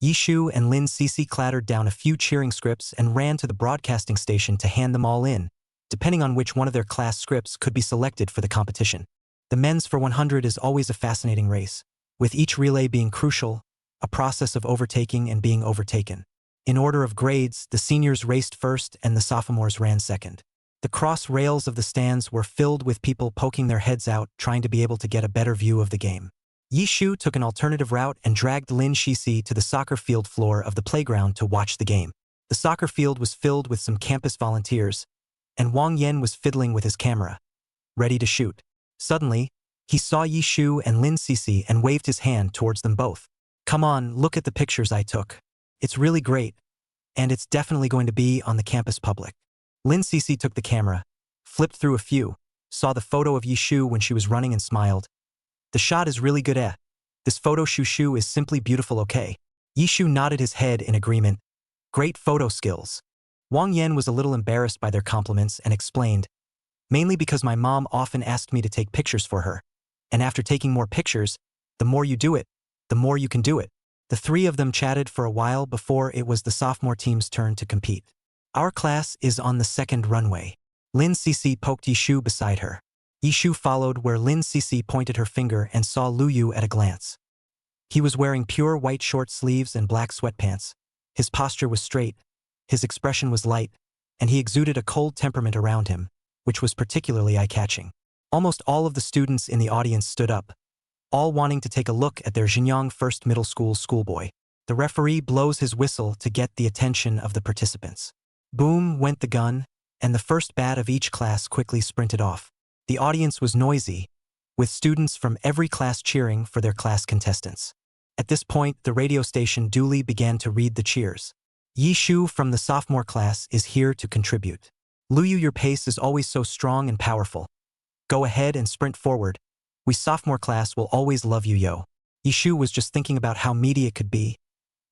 [SPEAKER 2] Yishu and Lin Cece clattered down a few cheering scripts and ran to the broadcasting station to hand them all in, depending on which one of their class scripts could be selected for the competition. The men's 4x100 is always a fascinating race, with each relay being crucial, a process of overtaking and being overtaken. In order of grades, the seniors raced first and the sophomores ran second. The cross rails of the stands were filled with people poking their heads out, trying to be able to get a better view of the game. Yi Shu took an alternative route and dragged Lin Shixi to the soccer field floor of the playground to watch the game. The soccer field was filled with some campus volunteers, and Wang Yan was fiddling with his camera, ready to shoot. Suddenly, he saw Yi Shu and Lin Cixi and waved his hand towards them both. "Come on, look at the pictures I took. It's really great, and it's definitely going to be on the campus public." Lin Cixi took the camera, flipped through a few, saw the photo of Yi Shu when she was running and smiled. "The shot is really good, eh? This photo Shu is simply beautiful, okay?" Yi Shu nodded his head in agreement. "Great photo skills." Wang Yan was a little embarrassed by their compliments and explained, "Mainly because my mom often asked me to take pictures for her. And after taking more pictures, the more you do it, the more you can do it." The three of them chatted for a while before it was the sophomore team's turn to compete. "Our class is on the second runway." Lin Cixi poked Yi Shu beside her. Yi Shu followed where Lin Cixi pointed her finger and saw Lu Yu at a glance. He was wearing pure white short sleeves and black sweatpants. His posture was straight, his expression was light, and he exuded a cold temperament around him, which was particularly eye-catching. Almost all of the students in the audience stood up, all wanting to take a look at their Xinjiang First Middle School schoolboy. The referee blows his whistle to get the attention of the participants. Boom went the gun, and the first bat of each class quickly sprinted off. The audience was noisy, with students from every class cheering for their class contestants. At this point, the radio station duly began to read the cheers. "Yi Shu from the sophomore class is here to contribute. Lu Yu, your pace is always so strong and powerful. Go ahead and sprint forward. We sophomore class will always love you, yo." Yi Shu was just thinking about how meaty it could be,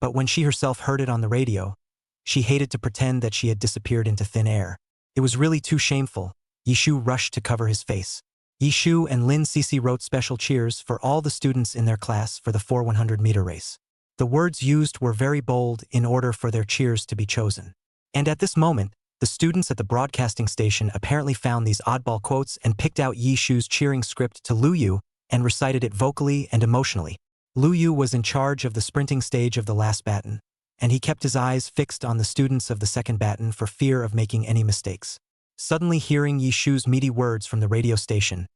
[SPEAKER 2] but when she herself heard it on the radio, she hated to pretend that she had disappeared into thin air. It was really too shameful. Yi Shu rushed to cover his face. Yi Shu and Lin Cixi wrote special cheers for all the students in their class for the 400-meter race. The words used were very bold in order for their cheers to be chosen. And at this moment, the students at the broadcasting station apparently found these oddball quotes and picked out Yi Shu's cheering script to Lu Yu and recited it vocally and emotionally. Lu Yu was in charge of the sprinting stage of the last baton, and he kept his eyes fixed on the students of the second baton for fear of making any mistakes. Suddenly hearing Yi Shu's meaty words from the radio station,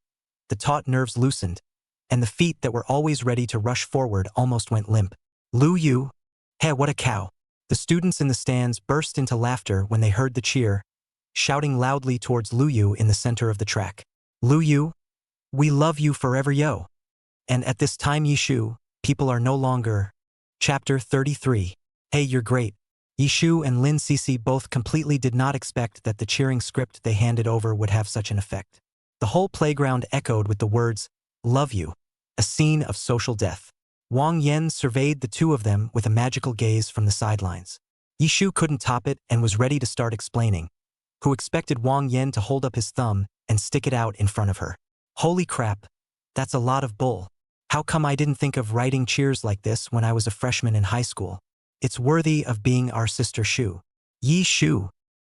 [SPEAKER 2] the taut nerves loosened, and the feet that were always ready to rush forward almost went limp. "Lu Yu, hey, what a cow." The students in the stands burst into laughter when they heard the cheer, shouting loudly towards Lu Yu in the center of the track. "Lu Yu, we love you forever, yo." And at this time, Yi Shu, people are no longer. Chapter 33. Hey, you're great. Yi Shu and Lin Cixi both completely did not expect that the cheering script they handed over would have such an effect. The whole playground echoed with the words, "Love you," a scene of social death. Wang Yan surveyed the two of them with a magical gaze from the sidelines. Yi Shu couldn't top it and was ready to start explaining, who expected Wang Yan to hold up his thumb and stick it out in front of her. "Holy crap, that's a lot of bull. How come I didn't think of writing cheers like this when I was a freshman in high school? It's worthy of being our sister Shu. Yi Shu,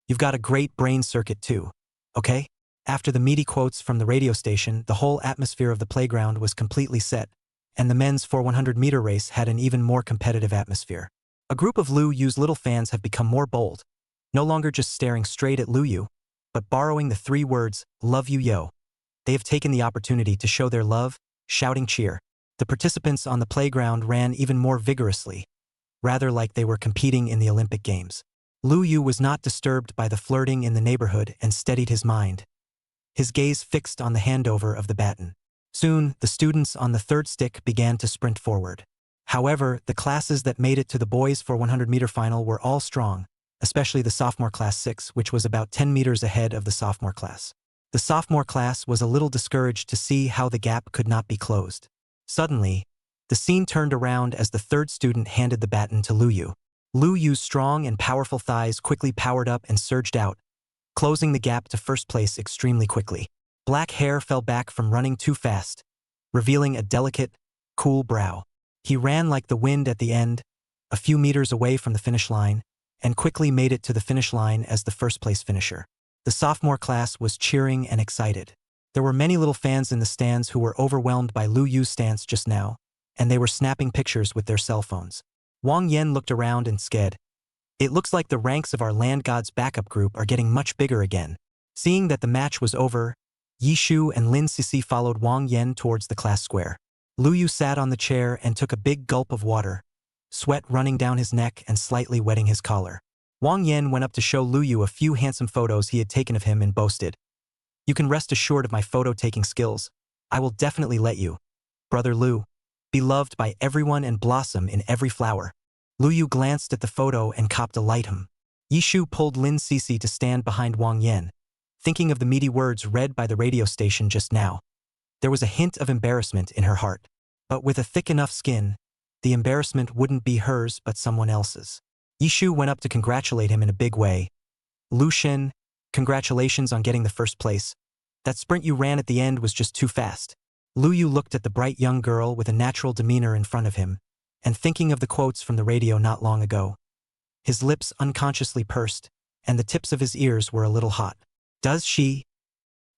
[SPEAKER 2] you've got a great brain circuit too, okay?" After the meaty quotes from the radio station, the whole atmosphere of the playground was completely set, and the men's 400-meter race had an even more competitive atmosphere. A group of Lu Yu's little fans have become more bold, no longer just staring straight at Lu Yu, but borrowing the three words, "Love you, yo." They have taken the opportunity to show their love, shouting cheer. The participants on the playground ran even more vigorously, rather like they were competing in the Olympic Games. Lu Yu was not disturbed by the flirting in the neighborhood and steadied his mind, his gaze fixed on the handover of the baton. Soon, the students on the third stick began to sprint forward. However, the classes that made it to the boys' 400-meter final were all strong, especially the sophomore class 6, which was about 10 meters ahead of the sophomore class. The sophomore class was a little discouraged to see how the gap could not be closed. Suddenly, the scene turned around as the third student handed the baton to Lu Yu. Lu Yu's strong and powerful thighs quickly powered up and surged out, closing the gap to first place extremely quickly. Black hair fell back from running too fast, revealing a delicate, cool brow. He ran like the wind at the end, a few meters away from the finish line, and quickly made it to the finish line as the first-place finisher. The sophomore class was cheering and excited. There were many little fans in the stands who were overwhelmed by Lu Yu's stance just now, and they were snapping pictures with their cell phones. Wang Yan looked around and said, "It looks like the ranks of our land god's backup group are getting much bigger again." Seeing that the match was over, Yi Shu and Lin Sisi followed Wang Yan towards the class square. Lu Yu sat on the chair and took a big gulp of water, sweat running down his neck and slightly wetting his collar. Wang Yan went up to show Lu Yu a few handsome photos he had taken of him and boasted, "You can rest assured of my photo-taking skills. I will definitely let you, Brother Lu, be loved by everyone and blossom in every flower." Lu Yu glanced at the photo and copped a light hum. Yi Shu pulled Lin Sisi to stand behind Wang Yan, thinking of the meaty words read by the radio station just now. There was a hint of embarrassment in her heart. But with a thick enough skin, the embarrassment wouldn't be hers but someone else's. Yi Shu went up to congratulate him in a big way. "Lu Shen, congratulations on getting the first place. That sprint you ran at the end was just too fast." Lu Yu looked at the bright young girl with a natural demeanor in front of him, and thinking of the quotes from the radio not long ago. His lips unconsciously pursed, and the tips of his ears were a little hot. "Does she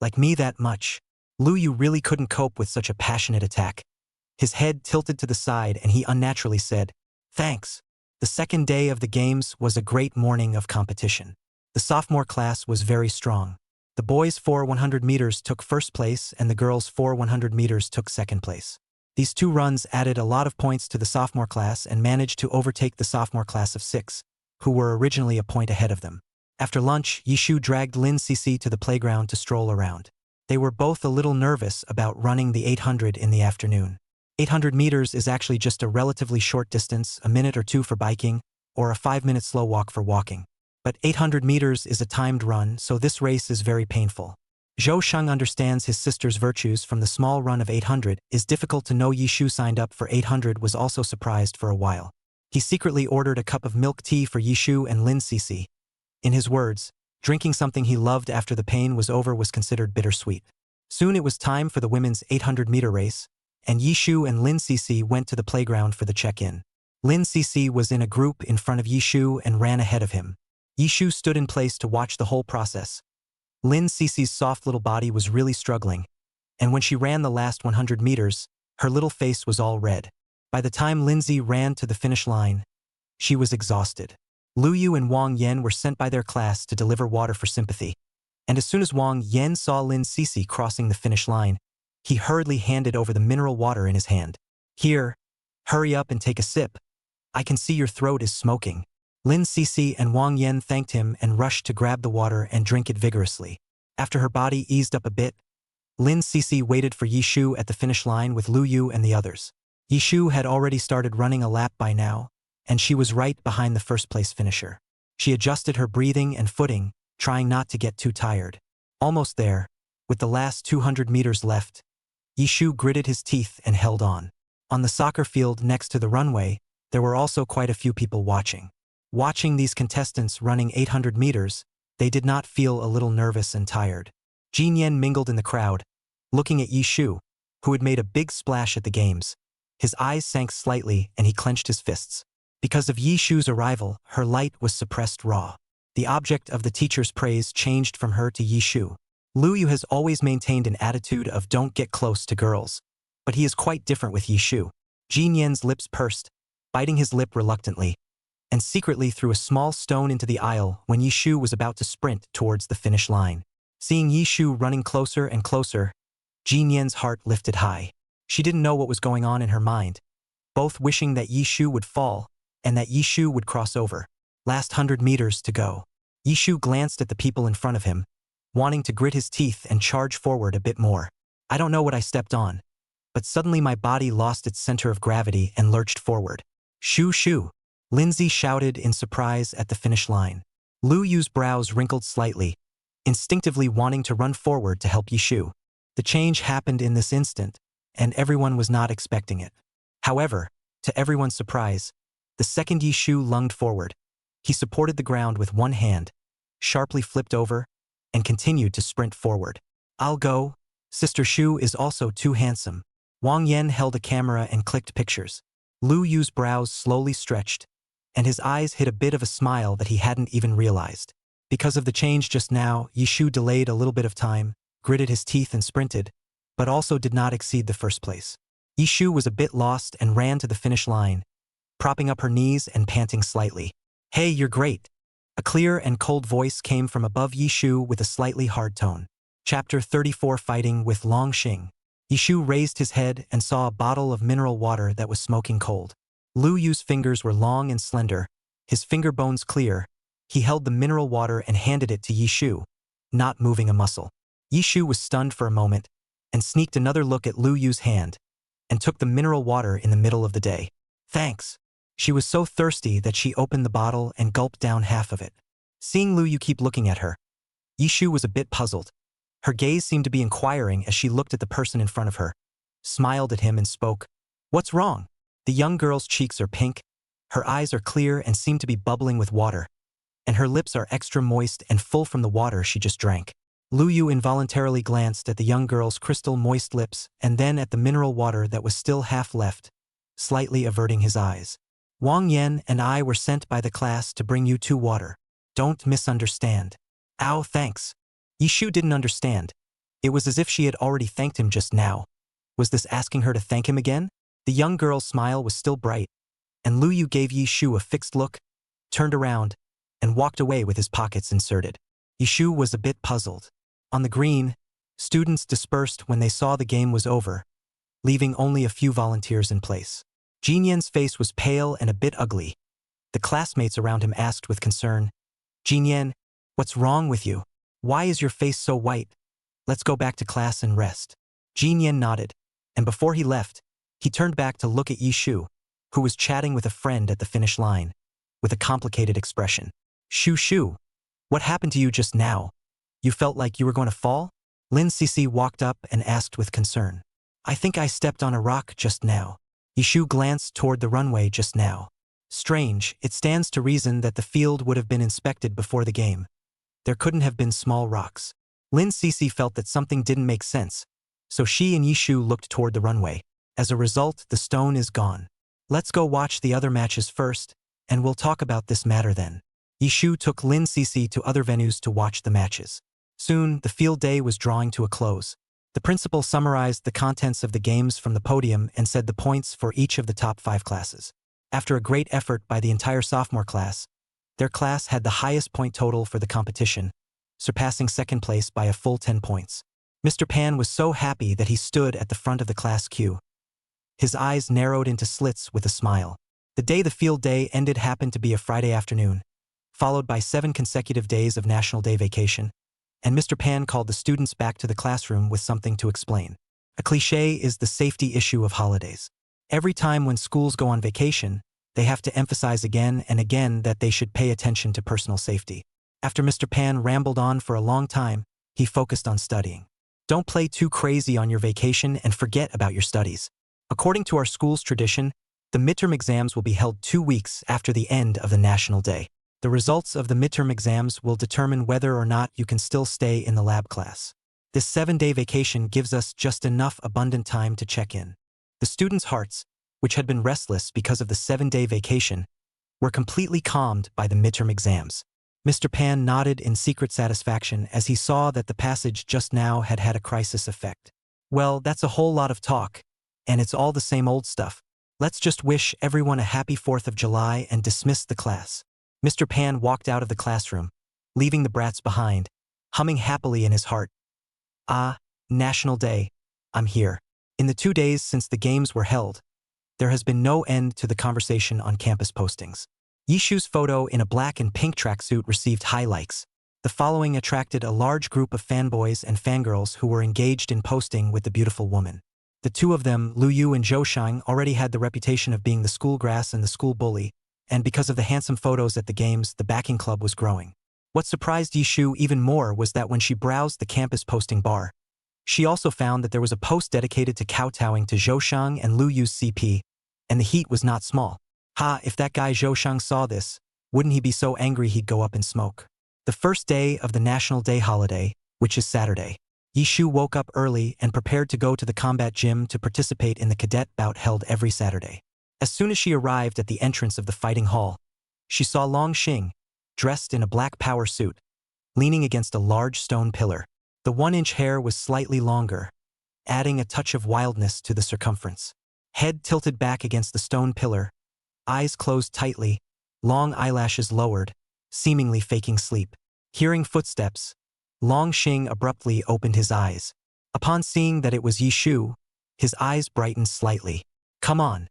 [SPEAKER 2] like me that much?" Lu Yu really couldn't cope with such a passionate attack. His head tilted to the side and he unnaturally said, "Thanks." The second day of the games was a great morning of competition. The sophomore class was very strong. The boys' 4 100 meters took first place and the girls' 4 100 meters took second place. These two runs added a lot of points to the sophomore class and managed to overtake the sophomore class of 6, who were originally a point ahead of them. After lunch, Yi Shu dragged Lin Sisi to the playground to stroll around. They were both a little nervous about running the 800 in the afternoon. 800 meters is actually just a relatively short distance, a minute or two for biking, or a 5-minute slow walk for walking. But 800 meters is a timed run, so this race is very painful. Zhou Sheng understands his sister's virtues from the small run of 800. Is difficult to know. Yi Shu signed up for 800 was also surprised for a while. He secretly ordered a cup of milk tea for Yi Shu and Lin Sisi. In his words, drinking something he loved after the pain was over was considered bittersweet. Soon it was time for the women's 800-meter race, and Yi Shu and Lin Sisi went to the playground for the check-in. Lin Sisi was in a group in front of Yi Shu and ran ahead of him. Yi Shu stood in place to watch the whole process. Lin Sisi's soft little body was really struggling, and when she ran the last 100 meters, her little face was all red. By the time Lindsay ran to the finish line, she was exhausted. Lu Yu and Wang Yan were sent by their class to deliver water for sympathy, and as soon as Wang Yan saw Lin Sisi crossing the finish line, he hurriedly handed over the mineral water in his hand. "Here, hurry up and take a sip. I can see your throat is smoking." Lin Sisi and Wang Yan thanked him and rushed to grab the water and drink it vigorously. After her body eased up a bit, Lin Sisi waited for Yi Shu at the finish line with Lu Yu and the others. Yi Shu had already started running a lap by now, and she was right behind the first-place finisher. She adjusted her breathing and footing, trying not to get too tired. Almost there, with the last 200 meters left, Yi Shu gritted his teeth and held on. On the soccer field next to the runway, there were also quite a few people watching. Watching these contestants running 800 meters, they did not feel a little nervous and tired. Jin Yen mingled in the crowd, looking at Yi Shu, who had made a big splash at the games. His eyes sank slightly and he clenched his fists. Because of Yi Shu's arrival, her light was suppressed raw. The object of the teacher's praise changed from her to Yi Shu. Lu Yu has always maintained an attitude of don't get close to girls, but he is quite different with Yi Shu. Jin Yen's lips pursed, biting his lip reluctantly, and secretly threw a small stone into the aisle when Yi Shu was about to sprint towards the finish line. Seeing Yi Shu running closer and closer, Jin Yen's heart lifted high. She didn't know what was going on in her mind, both wishing that Yi Shu would fall and that Yi Shu would cross over. Last 100 meters to go. Yi Shu glanced at the people in front of him, wanting to grit his teeth and charge forward a bit more. "I don't know what I stepped on, but suddenly my body lost its center of gravity and lurched forward." "Shoo shoo!" Lindsay shouted in surprise at the finish line. Lu Yu's brows wrinkled slightly, instinctively wanting to run forward to help Yi Shu. The change happened in this instant, and everyone was not expecting it. However, to everyone's surprise, the second Yi Shu lunged forward. He supported the ground with one hand, sharply flipped over, and continued to sprint forward. "I'll go. Sister Shu is also too handsome." Wang Yan held a camera and clicked pictures. Lu Yu's brows slowly stretched, and his eyes hid a bit of a smile that he hadn't even realized. Because of the change just now, Yi Shu delayed a little bit of time, gritted his teeth and sprinted, but also did not exceed the first place. Yishu was a bit lost and ran to the finish line, propping up her knees and panting slightly. "Hey, you're great." A clear and cold voice came from above Yishu with a slightly hard tone. Chapter 34 Fighting with Long Xing. Yishu raised his head and saw a bottle of mineral water that was smoking cold. Lu Yu's fingers were long and slender, his finger bones clear. He held the mineral water and handed it to Yishu, not moving a muscle. Yishu was stunned for a moment and sneaked another look at Lu Yu's hand and took the mineral water in the middle of the day. "Thanks." She was so thirsty that she opened the bottle and gulped down half of it. Seeing Lu Yu keep looking at her, Yishu was a bit puzzled. Her gaze seemed to be inquiring as she looked at the person in front of her, smiled at him and spoke. "What's wrong?" The young girl's cheeks are pink, her eyes are clear and seem to be bubbling with water, and her lips are extra moist and full from the water she just drank. Lu Yu involuntarily glanced at the young girl's crystal moist lips and then at the mineral water that was still half left, slightly averting his eyes. "Wang Yan and I were sent by the class to bring you 2 water. Don't misunderstand." "Ow, thanks." Yishu didn't understand. It was as if she had already thanked him just now. Was this asking her to thank him again? The young girl's smile was still bright, and Lu Yu gave Yishu a fixed look, turned around, and walked away with his pockets inserted. Yishu was a bit puzzled. On the green, students dispersed when they saw the game was over, leaving only a few volunteers in place. Jinyan's face was pale and a bit ugly. The classmates around him asked with concern, "Jinyan, what's wrong with you? Why is your face so white? Let's go back to class and rest." Jinyan nodded, and before he left, he turned back to look at Yishu, who was chatting with a friend at the finish line, with a complicated expression. Shu, what happened to you just now? You felt like you were going to fall?" Lin Cece walked up and asked with concern. "I think I stepped on a rock just now." Yishu glanced toward the runway just now. Strange, it stands to reason that the field would have been inspected before the game. There couldn't have been small rocks. Lin Cece felt that something didn't make sense, so she and Yishu looked toward the runway. As a result, the stone is gone. "Let's go watch the other matches first, and we'll talk about this matter then." Yishu took Lin Cece to other venues to watch the matches. Soon, the field day was drawing to a close. The principal summarized the contents of the games from the podium and said the points for each of the top 5 classes. After a great effort by the entire sophomore class, their class had the highest point total for the competition, surpassing second place by a full 10 points. Mr. Pan was so happy that he stood at the front of the class queue. His eyes narrowed into slits with a smile. The day the field day ended happened to be a Friday afternoon, followed by 7 consecutive days of National Day vacation, and Mr. Pan called the students back to the classroom with something to explain. A cliché is the safety issue of holidays. Every time when schools go on vacation, they have to emphasize again and again that they should pay attention to personal safety. After Mr. Pan rambled on for a long time, he focused on studying. Don't play too crazy on your vacation and forget about your studies. According to our school's tradition, the midterm exams will be held 2 weeks after the end of the National Day. The results of the midterm exams will determine whether or not you can still stay in the lab class. This 7-day vacation gives us just enough abundant time to check in. The students' hearts, which had been restless because of the 7-day vacation, were completely calmed by the midterm exams. Mr. Pan nodded in secret satisfaction as he saw that the passage just now had had a crisis effect. "Well, that's a whole lot of talk, and it's all the same old stuff. Let's just wish everyone a happy 4th of July and dismiss the class." Mr. Pan walked out of the classroom, leaving the brats behind, humming happily in his heart. "Ah, National Day, I'm here." In the 2 days since the games were held, there has been no end to the conversation on campus postings. Yishu's photo in a black and pink tracksuit received high likes. The following attracted a large group of fanboys and fangirls who were engaged in posting with the beautiful woman. The 2 of them, Lu Yu and Zhou Shang, already had the reputation of being the school grass and the school bully, and because of the handsome photos at the games, the backing club was growing. What surprised Yishu even more was that when she browsed the campus posting bar, she also found that there was a post dedicated to kowtowing to Zhou Shang and Lu Yu's CP, and the heat was not small. If that guy Zhou Shang saw this, wouldn't he be so angry he'd go up in smoke? The first day of the National Day holiday, which is Saturday, Yishu woke up early and prepared to go to the combat gym to participate in the cadet bout held every Saturday. As soon as she arrived at the entrance of the fighting hall, she saw Long Xing, dressed in a black power suit, leaning against a large stone pillar. The 1-inch hair was slightly longer, adding a touch of wildness to the circumference. head tilted back against the stone pillar, eyes closed tightly, long eyelashes lowered, seemingly faking sleep. Hearing footsteps, Long Xing abruptly opened his eyes. Upon seeing that it was Yi Shu, his eyes brightened slightly. Come on.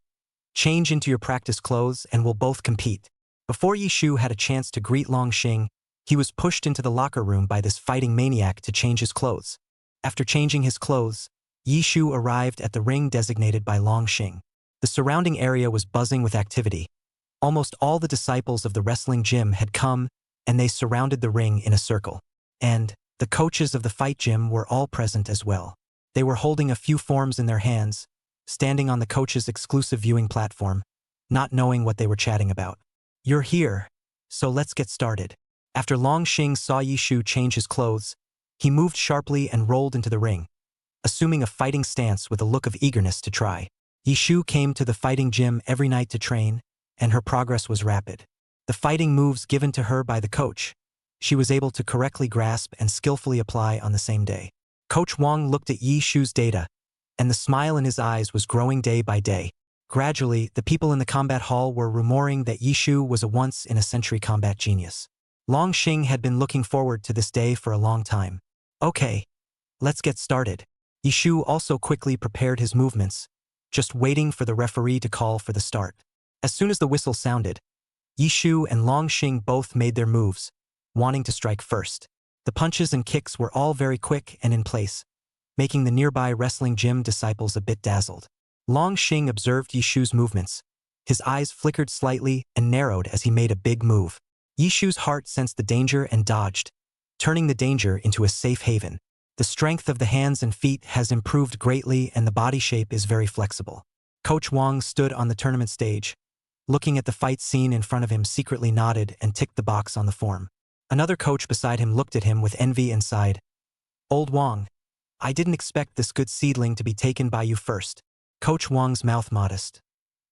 [SPEAKER 2] Change into your practice clothes and we'll both compete. Before Yi Shu had a chance to greet Long Xing, he was pushed into the locker room by this fighting maniac to change his clothes. After changing his clothes, Yi Shu arrived at the ring designated by Long Xing. The surrounding area was buzzing with activity. Almost all the disciples of the wrestling gym had come, and they surrounded the ring in a circle. And the coaches of the fight gym were all present as well. They were holding a few forms in their hands, standing on the coach's exclusive viewing platform, not knowing what they were chatting about. You're here, so let's get started. After Long Xing saw Yi Shu change his clothes, he moved sharply and rolled into the ring, assuming a fighting stance with a look of eagerness to try. Yi Shu came to the fighting gym every night to train, and her progress was rapid. The fighting moves given to her by the coach, she was able to correctly grasp and skillfully apply on the same day. Coach Wang looked at Yi Shu's data, and the smile in his eyes was growing day by day. Gradually, the people in the combat hall were rumoring that Yi Shu was a once-in-a-century combat genius. Long Xing had been looking forward to this day for a long time. Okay, let's get started. Yi Shu also quickly prepared his movements, just waiting for the referee to call for the start. As soon as the whistle sounded, Yi Shu and Long Xing both made their moves, wanting to strike first. The punches and kicks were all very quick and in place, making the nearby wrestling gym disciples a bit dazzled. Long Xing observed Yi Shu's movements. His eyes flickered slightly and narrowed as he made a big move. Yi Shu's heart sensed the danger and dodged, turning the danger into a safe haven. The strength of the hands and feet has improved greatly and the body shape is very flexible. Coach Wang stood on the tournament stage, looking at the fight scene in front of him, secretly nodded and ticked the box on the form. Another coach beside him looked at him with envy and sighed. Old Wang, I didn't expect this good seedling to be taken by you first. Coach Wang's mouth modest.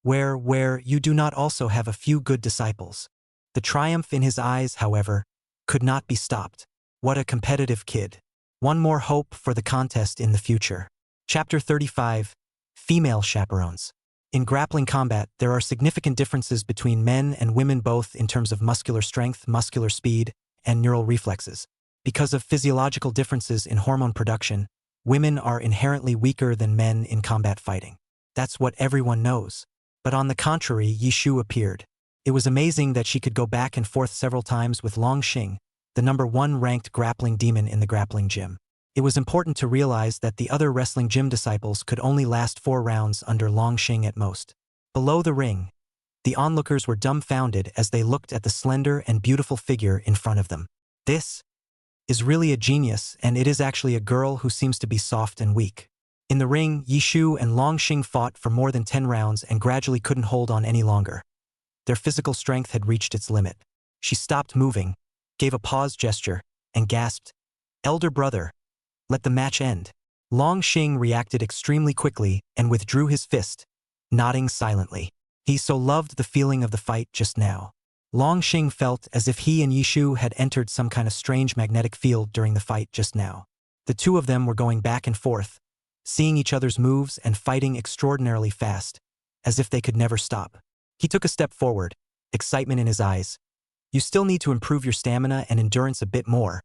[SPEAKER 2] Where you do not also have a few good disciples. The triumph in his eyes, however, could not be stopped. What a competitive kid. One more hope for the contest in the future. Chapter 35. Female Chaperones. In grappling combat, there are significant differences between men and women, both in terms of muscular strength, muscular speed, and neural reflexes. Because of physiological differences in hormone production, women are inherently weaker than men in combat fighting. That's what everyone knows. But on the contrary, Yi Shu appeared. It was amazing that she could go back and forth several times with Long Xing, the #1 ranked grappling demon in the grappling gym. It was important to realize that the other wrestling gym disciples could only last 4 rounds under Long Xing at most. Below the ring, the onlookers were dumbfounded as they looked at the slender and beautiful figure in front of them. This is really a genius, and it is actually a girl who seems to be soft and weak. In the ring, Yi Shu and Long Xing fought for more than 10 rounds and gradually couldn't hold on any longer. Their physical strength had reached its limit. She stopped moving, gave a pause gesture, and gasped, "Elder brother, let the match end." Long Xing reacted extremely quickly and withdrew his fist, nodding silently. He so loved the feeling of the fight just now. Long Xing felt as if he and Yi Shu had entered some kind of strange magnetic field during the fight just now. The two of them were going back and forth, seeing each other's moves and fighting extraordinarily fast, as if they could never stop. He took a step forward, excitement in his eyes. You still need to improve your stamina and endurance a bit more.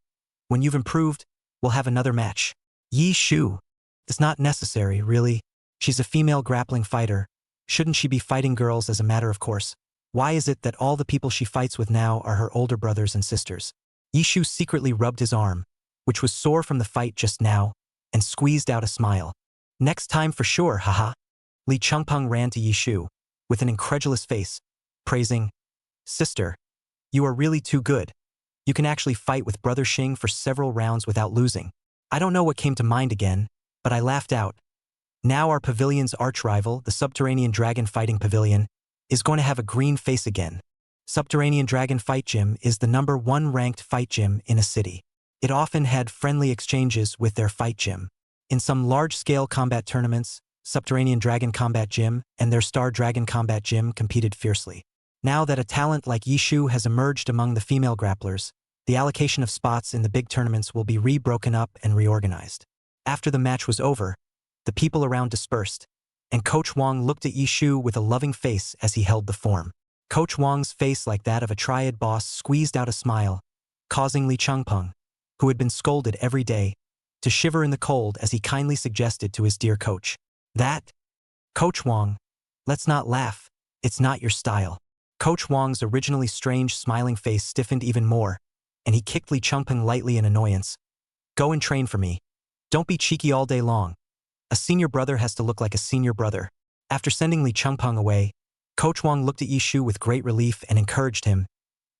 [SPEAKER 2] When you've improved, we'll have another match. Yi Shu. It's not necessary, really. She's a female grappling fighter. Shouldn't she be fighting girls as a matter of course? Why is it that all the people she fights with now are her older brothers and sisters? Yi Shu secretly rubbed his arm, which was sore from the fight just now, and squeezed out a smile. Next time for sure, haha. Li Chengpeng ran to Yi Shu, with an incredulous face, praising, "Sister, you are really too good. You can actually fight with Brother Xing for several rounds without losing." I don't know what came to mind again, but I laughed out. Now our pavilion's arch-rival, the Subterranean Dragon Fighting Pavilion, is going to have a green face again. Subterranean Dragon Fight Gym is the #1 ranked fight gym in a city. It often had friendly exchanges with their fight gym. In some large-scale combat tournaments, Subterranean Dragon Combat Gym and their Star Dragon Combat Gym competed fiercely. Now that a talent like Yi Shu has emerged among the female grapplers, the allocation of spots in the big tournaments will be broken up and reorganized. After the match was over, the people around dispersed, and Coach Wang looked at Yishu with a loving face as he held the form. Coach Wang's face, like that of a triad boss, squeezed out a smile, causing Li Changpeng, who had been scolded every day, to shiver in the cold as he kindly suggested to his dear coach. That? Coach Wang, let's not laugh, it's not your style. Coach Wang's originally strange smiling face stiffened even more, and he kicked Li Changpeng lightly in annoyance. Go and train for me. Don't be cheeky all day long. A senior brother has to look like a senior brother. After sending Li Changpeng away, Coach Wang looked at Yishu with great relief and encouraged him.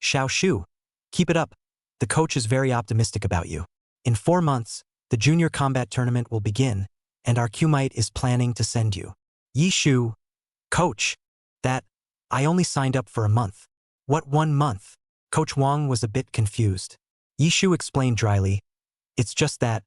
[SPEAKER 2] Xiao Shu, keep it up. The coach is very optimistic about you. In 4 months, the junior combat tournament will begin, and our Qmite is planning to send you. Yishu, coach, I only signed up for a month. What 1 month? Coach Wang was a bit confused. Yishu explained dryly. It's just that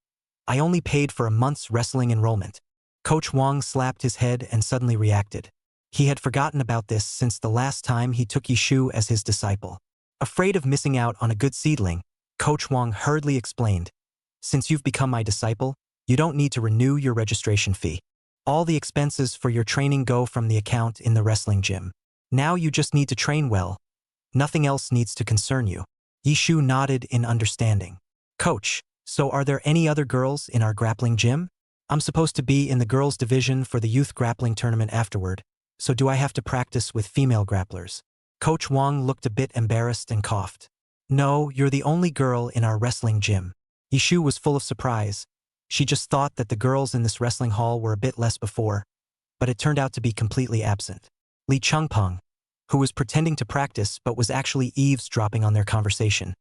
[SPEAKER 2] I only paid for a month's wrestling enrollment. Coach Wang slapped his head and suddenly reacted. He had forgotten about this since the last time he took Yishu as his disciple. Afraid of missing out on a good seedling, Coach Wang hurriedly explained. Since you've become my disciple, you don't need to renew your registration fee. All the expenses for your training go from the account in the wrestling gym. Now you just need to train well. Nothing else needs to concern you. Yishu nodded in understanding. Coach, so are there any other girls in our grappling gym? I'm supposed to be in the girls' division for the youth grappling tournament afterward, so do I have to practice with female grapplers? Coach Wang looked a bit embarrassed and coughed. No, you're the only girl in our wrestling gym. Yishu was full of surprise. She just thought that the girls in this wrestling hall were a bit less before, but it turned out to be completely absent. Li Changpeng, who was pretending to practice but was actually eavesdropping on their conversation,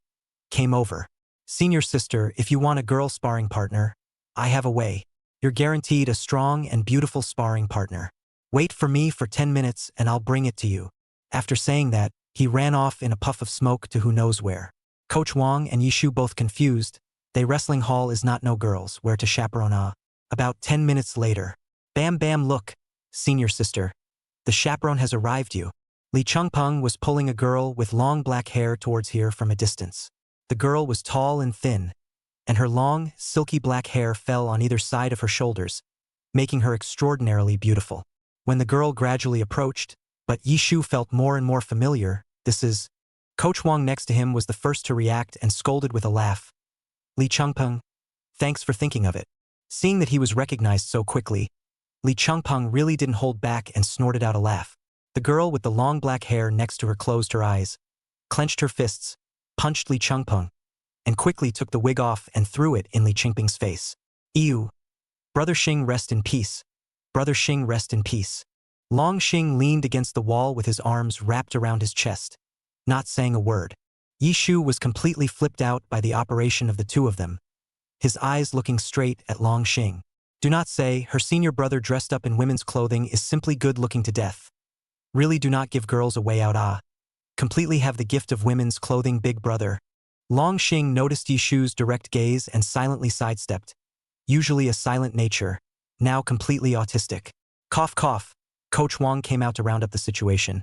[SPEAKER 2] came over. Senior sister, if you want a girl sparring partner, I have a way. You're guaranteed a strong and beautiful sparring partner. Wait for me for 10 minutes and I'll bring it to you. After saying that, he ran off in a puff of smoke to who knows where. Coach Wang and Yishu both confused. They wrestling hall is not no girls, where to chaperone ah. About 10 minutes later. Bam bam look, senior sister. The chaperone has arrived you. Li Changpeng was pulling a girl with long black hair towards here from a distance. The girl was tall and thin, and her long, silky black hair fell on either side of her shoulders, making her extraordinarily beautiful. When the girl gradually approached, but Yishu felt more and more familiar, this is... Coach Wang next to him was the first to react and scolded with a laugh. Li Changpeng, thanks for thinking of it. Seeing that he was recognized so quickly, Li Changpeng really didn't hold back and snorted out a laugh. The girl with the long black hair next to her closed her eyes, clenched her fists, punched Li Changpeng, and quickly took the wig off and threw it in Li Changpeng's face. Ew. Brother Xing, rest in peace. Brother Xing, rest in peace. Long Xing leaned against the wall with his arms wrapped around his chest, not saying a word. Yishu was completely flipped out by the operation of the two of them, his eyes looking straight at Long Xing. Do not say her senior brother dressed up in women's clothing is simply good-looking to death. Really do not give girls a way out ah. Completely have the gift of women's clothing, big brother. Long Xing noticed Yishu's direct gaze and silently sidestepped. Usually a silent nature, now completely autistic. Cough cough. Coach Wang came out to round up the situation.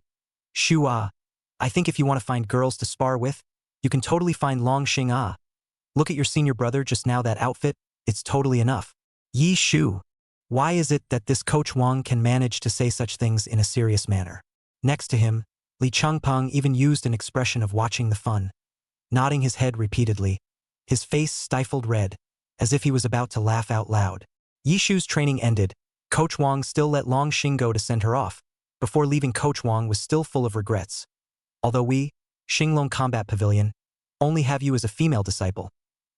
[SPEAKER 2] Shu ah. I think if you want to find girls to spar with, you can totally find Long Xing ah. Look at your senior brother just now, that outfit, it's totally enough. Yi Shu. Why is it that this Coach Wang can manage to say such things in a serious manner? Next to him, Li Changpeng even used an expression of watching the fun, nodding his head repeatedly, his face stifled red, as if he was about to laugh out loud. Yishu's training ended. Coach Wang still let Long Xing go to send her off. Before leaving, Coach Wang was still full of regrets. Although we, Xinglong Combat Pavilion, only have you as a female disciple.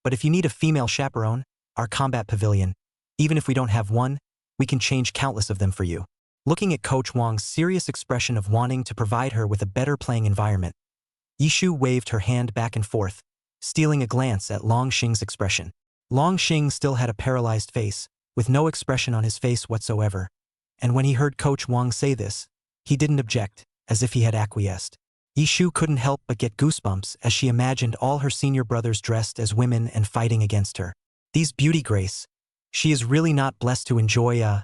[SPEAKER 2] But if you need a female chaperone, our Combat Pavilion, even if we don't have one, we can change countless of them for you. Looking at Coach Wang's serious expression of wanting to provide her with a better playing environment, Yishu waved her hand back and forth, stealing a glance at Long Xing's expression. Long Xing still had a paralyzed face, with no expression on his face whatsoever, and when he heard Coach Wang say this, he didn't object, as if he had acquiesced. Yishu couldn't help but get goosebumps as she imagined all her senior brothers dressed as women and fighting against her. These beauty grace. She is really not blessed to enjoy a...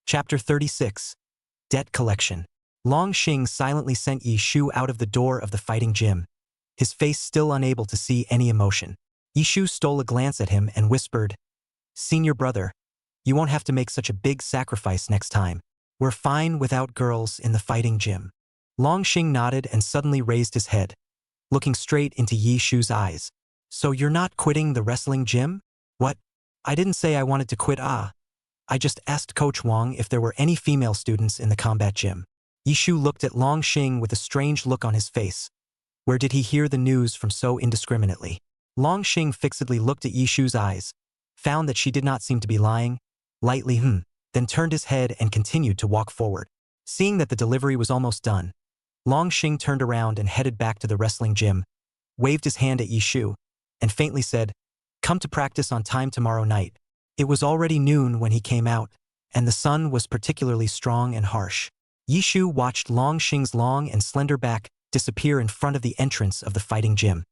[SPEAKER 2] Chapter 36. Debt Collection. Long Xing silently sent Yishu out of the door of the fighting gym, his face still unable to see any emotion. Yishu stole a glance at him and whispered, "Senior brother, you won't have to make such a big sacrifice next time. We're fine without girls in the fighting gym. Long Xing nodded and suddenly raised his head, looking straight into Yi Shu's eyes. So you're not quitting the wrestling gym? What? I didn't say I wanted to quit. I just asked Coach Wang if there were any female students in the combat gym. Yi Shu looked at Long Xing with a strange look on his face. Where did he hear the news from so indiscriminately? Long Xing fixedly looked at Yi Shu's eyes, found that she did not seem to be lying, lightly then turned his head and continued to walk forward. Seeing that the delivery was almost done, Long Xing turned around and headed back to the wrestling gym, waved his hand at Yi Shu, and faintly said, "Come to practice on time tomorrow night." It was already noon when he came out, and the sun was particularly strong and harsh. Yi Shu watched Long Xing's long and slender back disappear in front of the entrance of the fighting gym.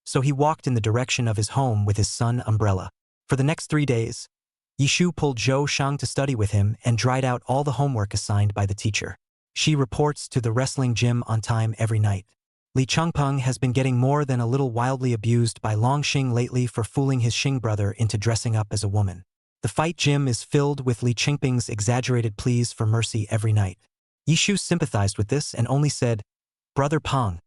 [SPEAKER 2] So he walked in the direction of his home with his sun umbrella. For the next 3 days, Yi Shu pulled Zhou Shang to study with him and dried out all the homework assigned by the teacher. She reports to the wrestling gym on time every night. Li Changpeng has been getting more than a little wildly abused by Long Xing lately for fooling his Xing brother into dressing up as a woman. The fight gym is filled with Li Changpeng's exaggerated pleas for mercy every night. Yi Shu sympathized with this and only said, "Brother Peng,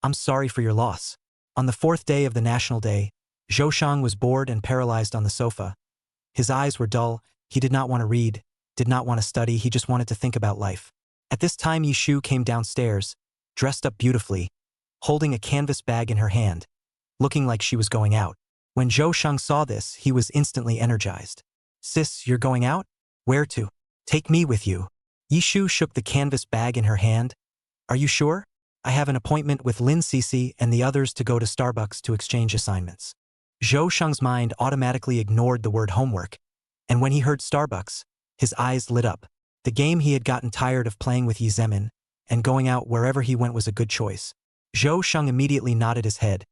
[SPEAKER 2] I'm sorry for your loss." On the 4th day of the National Day, Zhou Shang was bored and paralyzed on the sofa. His eyes were dull, he did not want to read, did not want to study, he just wanted to think about life. At this time Yi Shu came downstairs, dressed up beautifully, holding a canvas bag in her hand, looking like she was going out. When Zhou Shang saw this, he was instantly energized. "Sis, you're going out? Where to? Take me with you." Yi Shu shook the canvas bag in her hand. "Are you sure? I have an appointment with Lin Cece and the others to go to Starbucks to exchange assignments." Zhou Shang's mind automatically ignored the word homework, and when he heard Starbucks, his eyes lit up. The game he had gotten tired of playing with Yi Zemin, and going out wherever he went was a good choice. Zhou Shang immediately nodded his head,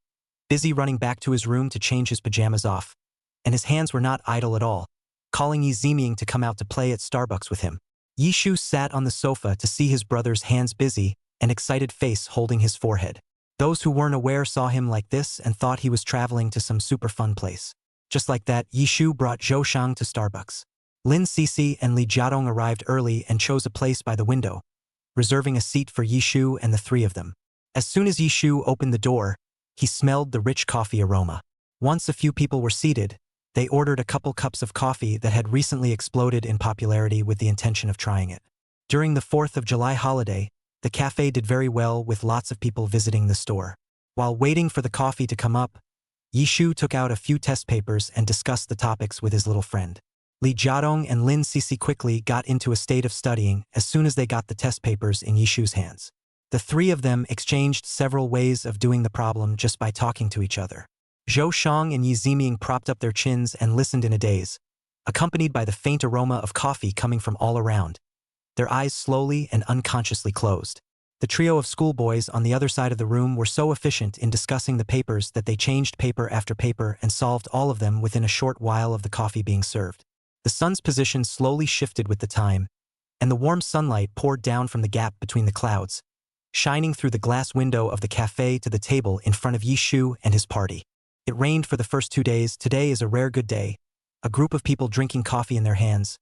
[SPEAKER 2] busy running back to his room to change his pajamas off, and his hands were not idle at all, calling Yi Zeming to come out to play at Starbucks with him. Yi Shu sat on the sofa to see his brother's hands busy, an excited face holding his forehead. Those who weren't aware saw him like this and thought he was traveling to some super fun place. Just like that, Yi Shu brought Zhou Shang to Starbucks. Lin Cece and Li Jiadong arrived early and chose a place by the window, reserving a seat for Yi Shu and the three of them. As soon as Yi Shu opened the door, he smelled the rich coffee aroma. Once a few people were seated, they ordered a couple cups of coffee that had recently exploded in popularity with the intention of trying it. During the 4th of July holiday, the cafe did very well with lots of people visiting the store. While waiting for the coffee to come up, Yi Shu took out a few test papers and discussed the topics with his little friend. Li Jiadong and Lin Cece quickly got into a state of studying as soon as they got the test papers in Yi Shu's hands. The three of them exchanged several ways of doing the problem just by talking to each other. Zhou Shang and Yi Zeming propped up their chins and listened in a daze, accompanied by the faint aroma of coffee coming from all around. Their eyes slowly and unconsciously closed. The trio of schoolboys on the other side of the room were so efficient in discussing the papers that they changed paper after paper and solved all of them within a short while of the coffee being served. The sun's position slowly shifted with the time, and the warm sunlight poured down from the gap between the clouds, shining through the glass window of the cafe to the table in front of Yi Shu and his party. It rained for the first 2 days. Today is a rare good day. A group of people drinking coffee in their hands,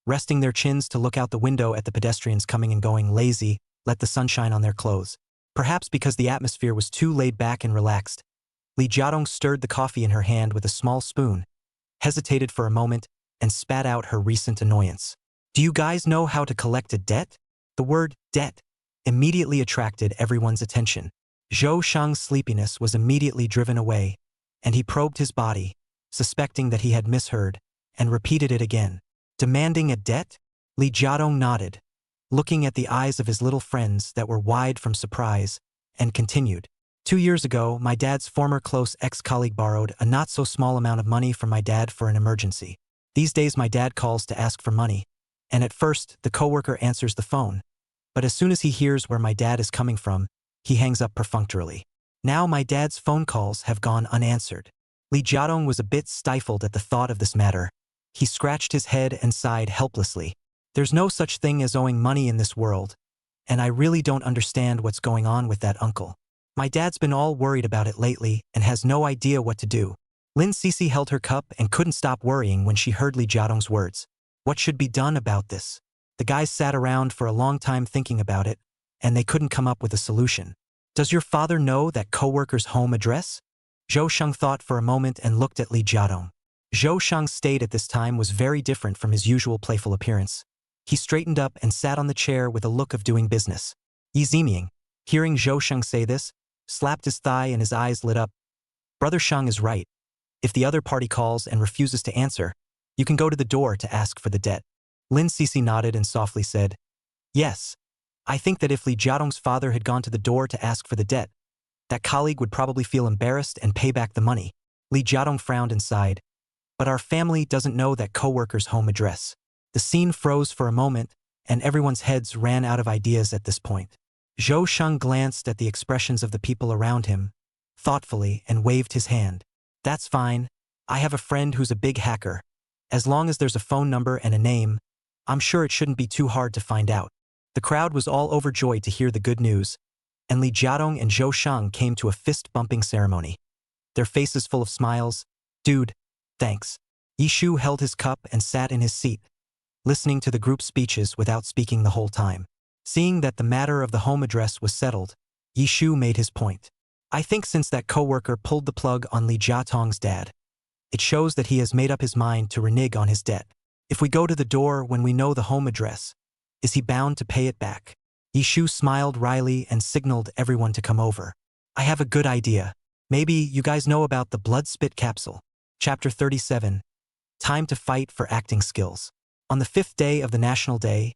[SPEAKER 2] resting their chins to look out the window at the pedestrians coming and going, lazy, let the sunshine on their clothes. Perhaps because the atmosphere was too laid back and relaxed, Li Jiadong stirred the coffee in her hand with a small spoon, hesitated for a moment, and spat out her recent annoyance. "Do you guys know how to collect a debt?" The word debt immediately attracted everyone's attention. Zhou Shang's sleepiness was immediately driven away, and he probed his body, suspecting that he had misheard, and repeated it again. "Demanding a debt?" Li Jiadong nodded, looking at the eyes of his little friends that were wide from surprise, and continued. 2 years ago, my dad's former close ex-colleague borrowed a not-so-small amount of money from my dad for an emergency. These days my dad calls to ask for money, and at first the coworker answers the phone, but as soon as he hears where my dad is coming from, he hangs up perfunctorily. Now my dad's phone calls have gone unanswered. Li Jiadong was a bit stifled at the thought of this matter. He scratched his head and sighed helplessly. "There's no such thing as owing money in this world, and I really don't understand what's going on with that uncle. My dad's been all worried about it lately and has no idea what to do." Lin Cece held her cup and couldn't stop worrying when she heard Li Jiadong's words. What should be done about this? The guys sat around for a long time thinking about it, and they couldn't come up with a solution. Does your father know that coworker's home address? Zhou Sheng thought for a moment and looked at Li Jiadong. Zhou Sheng's state at this time was very different from his usual playful appearance. He straightened up and sat on the chair with a look of doing business. Yi Ziming, hearing Zhou Sheng say this, slapped his thigh and his eyes lit up. Brother Sheng is right. If the other party calls and refuses to answer, you can go to the door to ask for the debt. Lin Cixi nodded and softly said, yes. I think that if Li Jiadong's father had gone to the door to ask for the debt, that colleague would probably feel embarrassed and pay back the money. Li Jiadong frowned and sighed. But our family doesn't know that coworker's home address. The scene froze for a moment, and everyone's heads ran out of ideas at this point. Zhou Sheng glanced at the expressions of the people around him, thoughtfully, and waved his hand. That's fine. I have a friend who's a big hacker. As long as there's a phone number and a name, I'm sure it shouldn't be too hard to find out. The crowd was all overjoyed to hear the good news, and Li Jiadong and Zhou Sheng came to a fist-bumping ceremony. Their faces full of smiles. Dude, thanks. Yishu held his cup and sat in his seat, listening to the group speeches without speaking the whole time. Seeing that the matter of the home address was settled, Yishu made his point. I think since that coworker pulled the plug on Li Jiatong's dad, it shows that he has made up his mind to renege on his debt. If we go to the door when we know the home address, is he bound to pay it back? Yishu smiled wryly and signaled everyone to come over. I have a good idea. Maybe you guys know about the blood spit capsule. Chapter 37. Time to fight for acting skills. On the 5th day of the National Day,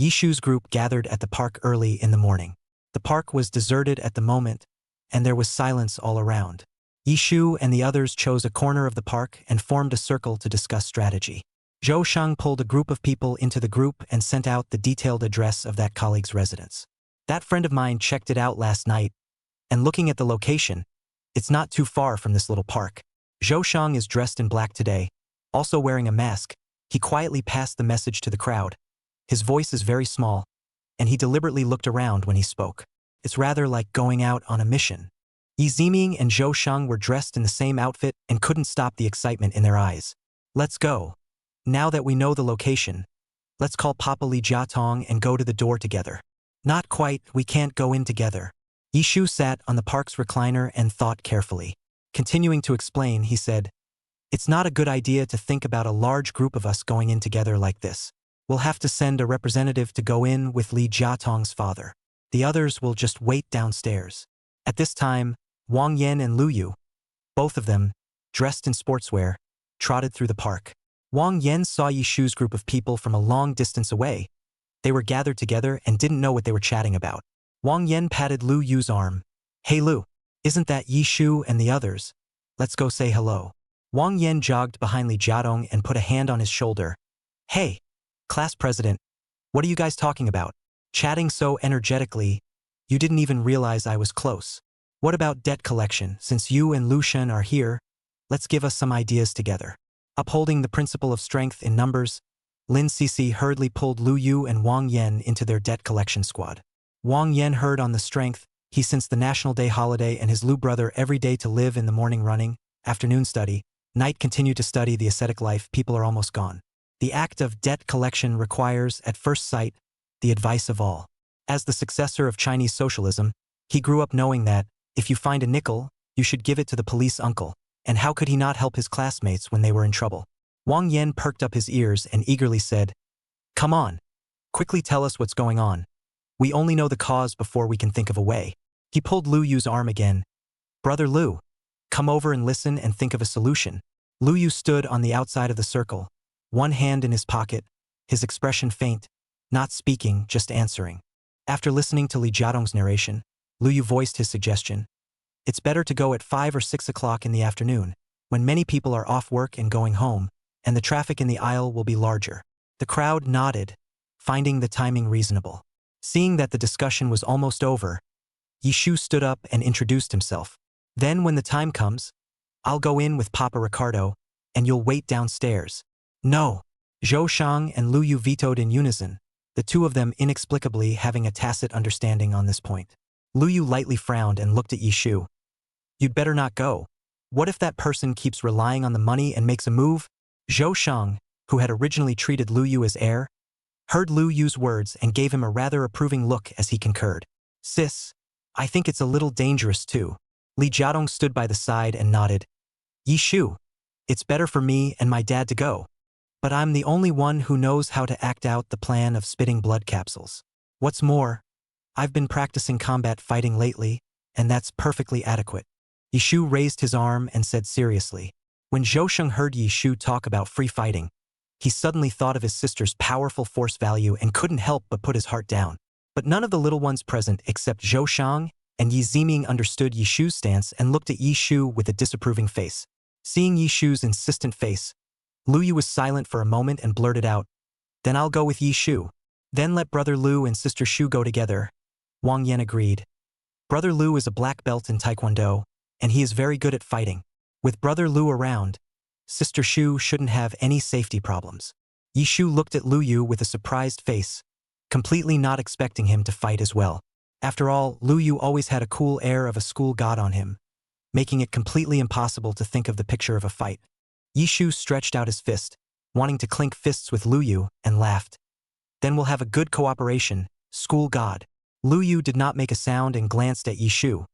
[SPEAKER 2] Yishu's group gathered at the park early in the morning. The park was deserted at the moment, and there was silence all around. Yishu and the others chose a corner of the park and formed a circle to discuss strategy. Zhou Sheng pulled a group of people into the group and sent out the detailed address of that colleague's residence. That friend of mine checked it out last night, and looking at the location, it's not too far from this little park. Zhou Sheng is dressed in black today, also wearing a mask. He quietly passed the message to the crowd. His voice is very small, and he deliberately looked around when he spoke. It's rather like going out on a mission. Yi Ziming and Zhou Sheng were dressed in the same outfit and couldn't stop the excitement in their eyes. Let's go. Now that we know the location, let's call Papa Li Jiatong and go to the door together. Not quite, we can't go in together. Yishu sat on the park's recliner and thought carefully. Continuing to explain, he said, it's not a good idea to think about a large group of us going in together like this. We'll have to send a representative to go in with Li Jiatong's father. The others will just wait downstairs. At this time, Wang Yan and Lu Yu, both of them, dressed in sportswear, trotted through the park. Wang Yan saw Yishu's group of people from a long distance away. They were gathered together and didn't know what they were chatting about. Wang Yan patted Lu Yu's arm. Hey Lu, isn't that Yishu and the others? Let's go say hello. Wang Yan jogged behind Li Jiadong and put a hand on his shoulder. Hey, class president, what are you guys talking about? Chatting so energetically, you didn't even realize I was close. What about debt collection? Since you and Lu Shen are here, let's give us some ideas together. Upholding the principle of strength in numbers, Lin Cixi hurriedly pulled Lu Yu and Wang Yan into their debt collection squad. Wang Yan heard on the strength, he since the National Day holiday and his Lu brother every day to live in the morning running, afternoon study, night continue to study the ascetic life, people are almost gone. The act of debt collection requires, at first sight, the advice of all. As the successor of Chinese socialism, he grew up knowing that, if you find a nickel, you should give it to the police uncle. And how could he not help his classmates when they were in trouble? Wang Yan perked up his ears and eagerly said, come on. Quickly tell us what's going on. We only know the cause before we can think of a way. He pulled Lu Yu's arm again. Brother Lu, come over and listen and think of a solution. Lu Yu stood on the outside of the circle, one hand in his pocket, his expression faint, not speaking, just answering. After listening to Li Jiadong's narration, Lu Yu voiced his suggestion. It's better to go at 5 or 6 o'clock in the afternoon, when many people are off work and going home, and the traffic in the aisle will be larger. The crowd nodded, finding the timing reasonable. Seeing that the discussion was almost over, Yishu stood up and introduced himself. Then when the time comes, I'll go in with Papa Ricardo, and you'll wait downstairs. No. Zhou Sheng and Lu Yu vetoed in unison, the two of them inexplicably having a tacit understanding on this point. Lu Yu lightly frowned and looked at Yishu. You'd better not go. What if that person keeps relying on the money and makes a move? Zhou Sheng, who had originally treated Lu Yu as heir, heard Lu Yu's words and gave him a rather approving look as he concurred. Sis, I think it's a little dangerous too. Li Jiadong stood by the side and nodded. Yi Shu, it's better for me and my dad to go. But I'm the only one who knows how to act out the plan of spitting blood capsules. What's more, I've been practicing combat fighting lately, and that's perfectly adequate. Yi Shu raised his arm and said seriously. When Zhou Sheng heard Yi Shu talk about free fighting, he suddenly thought of his sister's powerful force value and couldn't help but put his heart down. But none of the little ones present except Zhou Sheng and Yi Ziming understood Yi Shu's stance and looked at Yi Shu with a disapproving face. Seeing Yi Shu's insistent face, Lu Yu was silent for a moment and blurted out, "Then I'll go with Yi Shu. Then let Brother Lu and Sister Shu go together." Wang Yan agreed. Brother Lu is a black belt in Taekwondo, and he is very good at fighting. With Brother Lu around, Sister Shu shouldn't have any safety problems. Yi Shu looked at Lu Yu with a surprised face, completely not expecting him to fight as well. After all, Lu Yu always had a cool air of a school god on him, making it completely impossible to think of the picture of a fight. Yi Shu stretched out his fist, wanting to clink fists with Lu Yu, and laughed. Then we'll have a good cooperation, school god. Lu Yu did not make a sound and glanced at Yi Shu,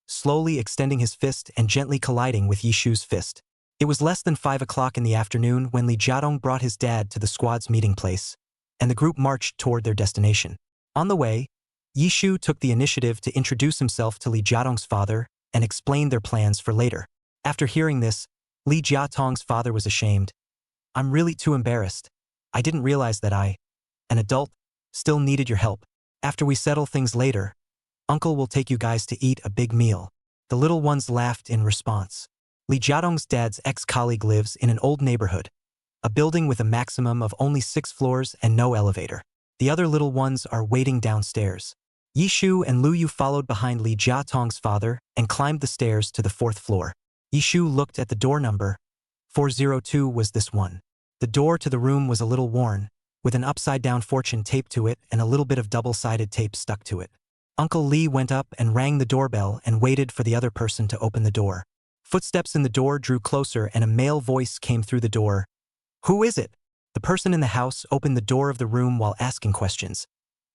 [SPEAKER 2] slowly extending his fist and gently colliding with Yi Shu's fist. It was less than 5 o'clock in the afternoon when Li Jiadong brought his dad to the squad's meeting place, and the group marched toward their destination. On the way, Yi Shu took the initiative to introduce himself to Li Jiadong's father and explain their plans for later. After hearing this, Li Jiatong's father was ashamed. "I'm really too embarrassed. I didn't realize that I, an adult, still needed your help. After we settle things later, Uncle will take you guys to eat a big meal." The little ones laughed in response. Li Jiadong's dad's ex-colleague lives in an old neighborhood, a building with a maximum of only 6 floors and no elevator. The other little ones are waiting downstairs. Yi Shu and Lu Yu followed behind Li Jiatong's father and climbed the stairs to the 4th floor. Yi Shu looked at the door number. 402 was this one. The door to the room was a little worn, with an upside-down fortune taped to it and a little bit of double-sided tape stuck to it. Uncle Li went up and rang the doorbell and waited for the other person to open the door. Footsteps in the door drew closer and a male voice came through the door. "Who is it?" The person in the house opened the door of the room while asking questions,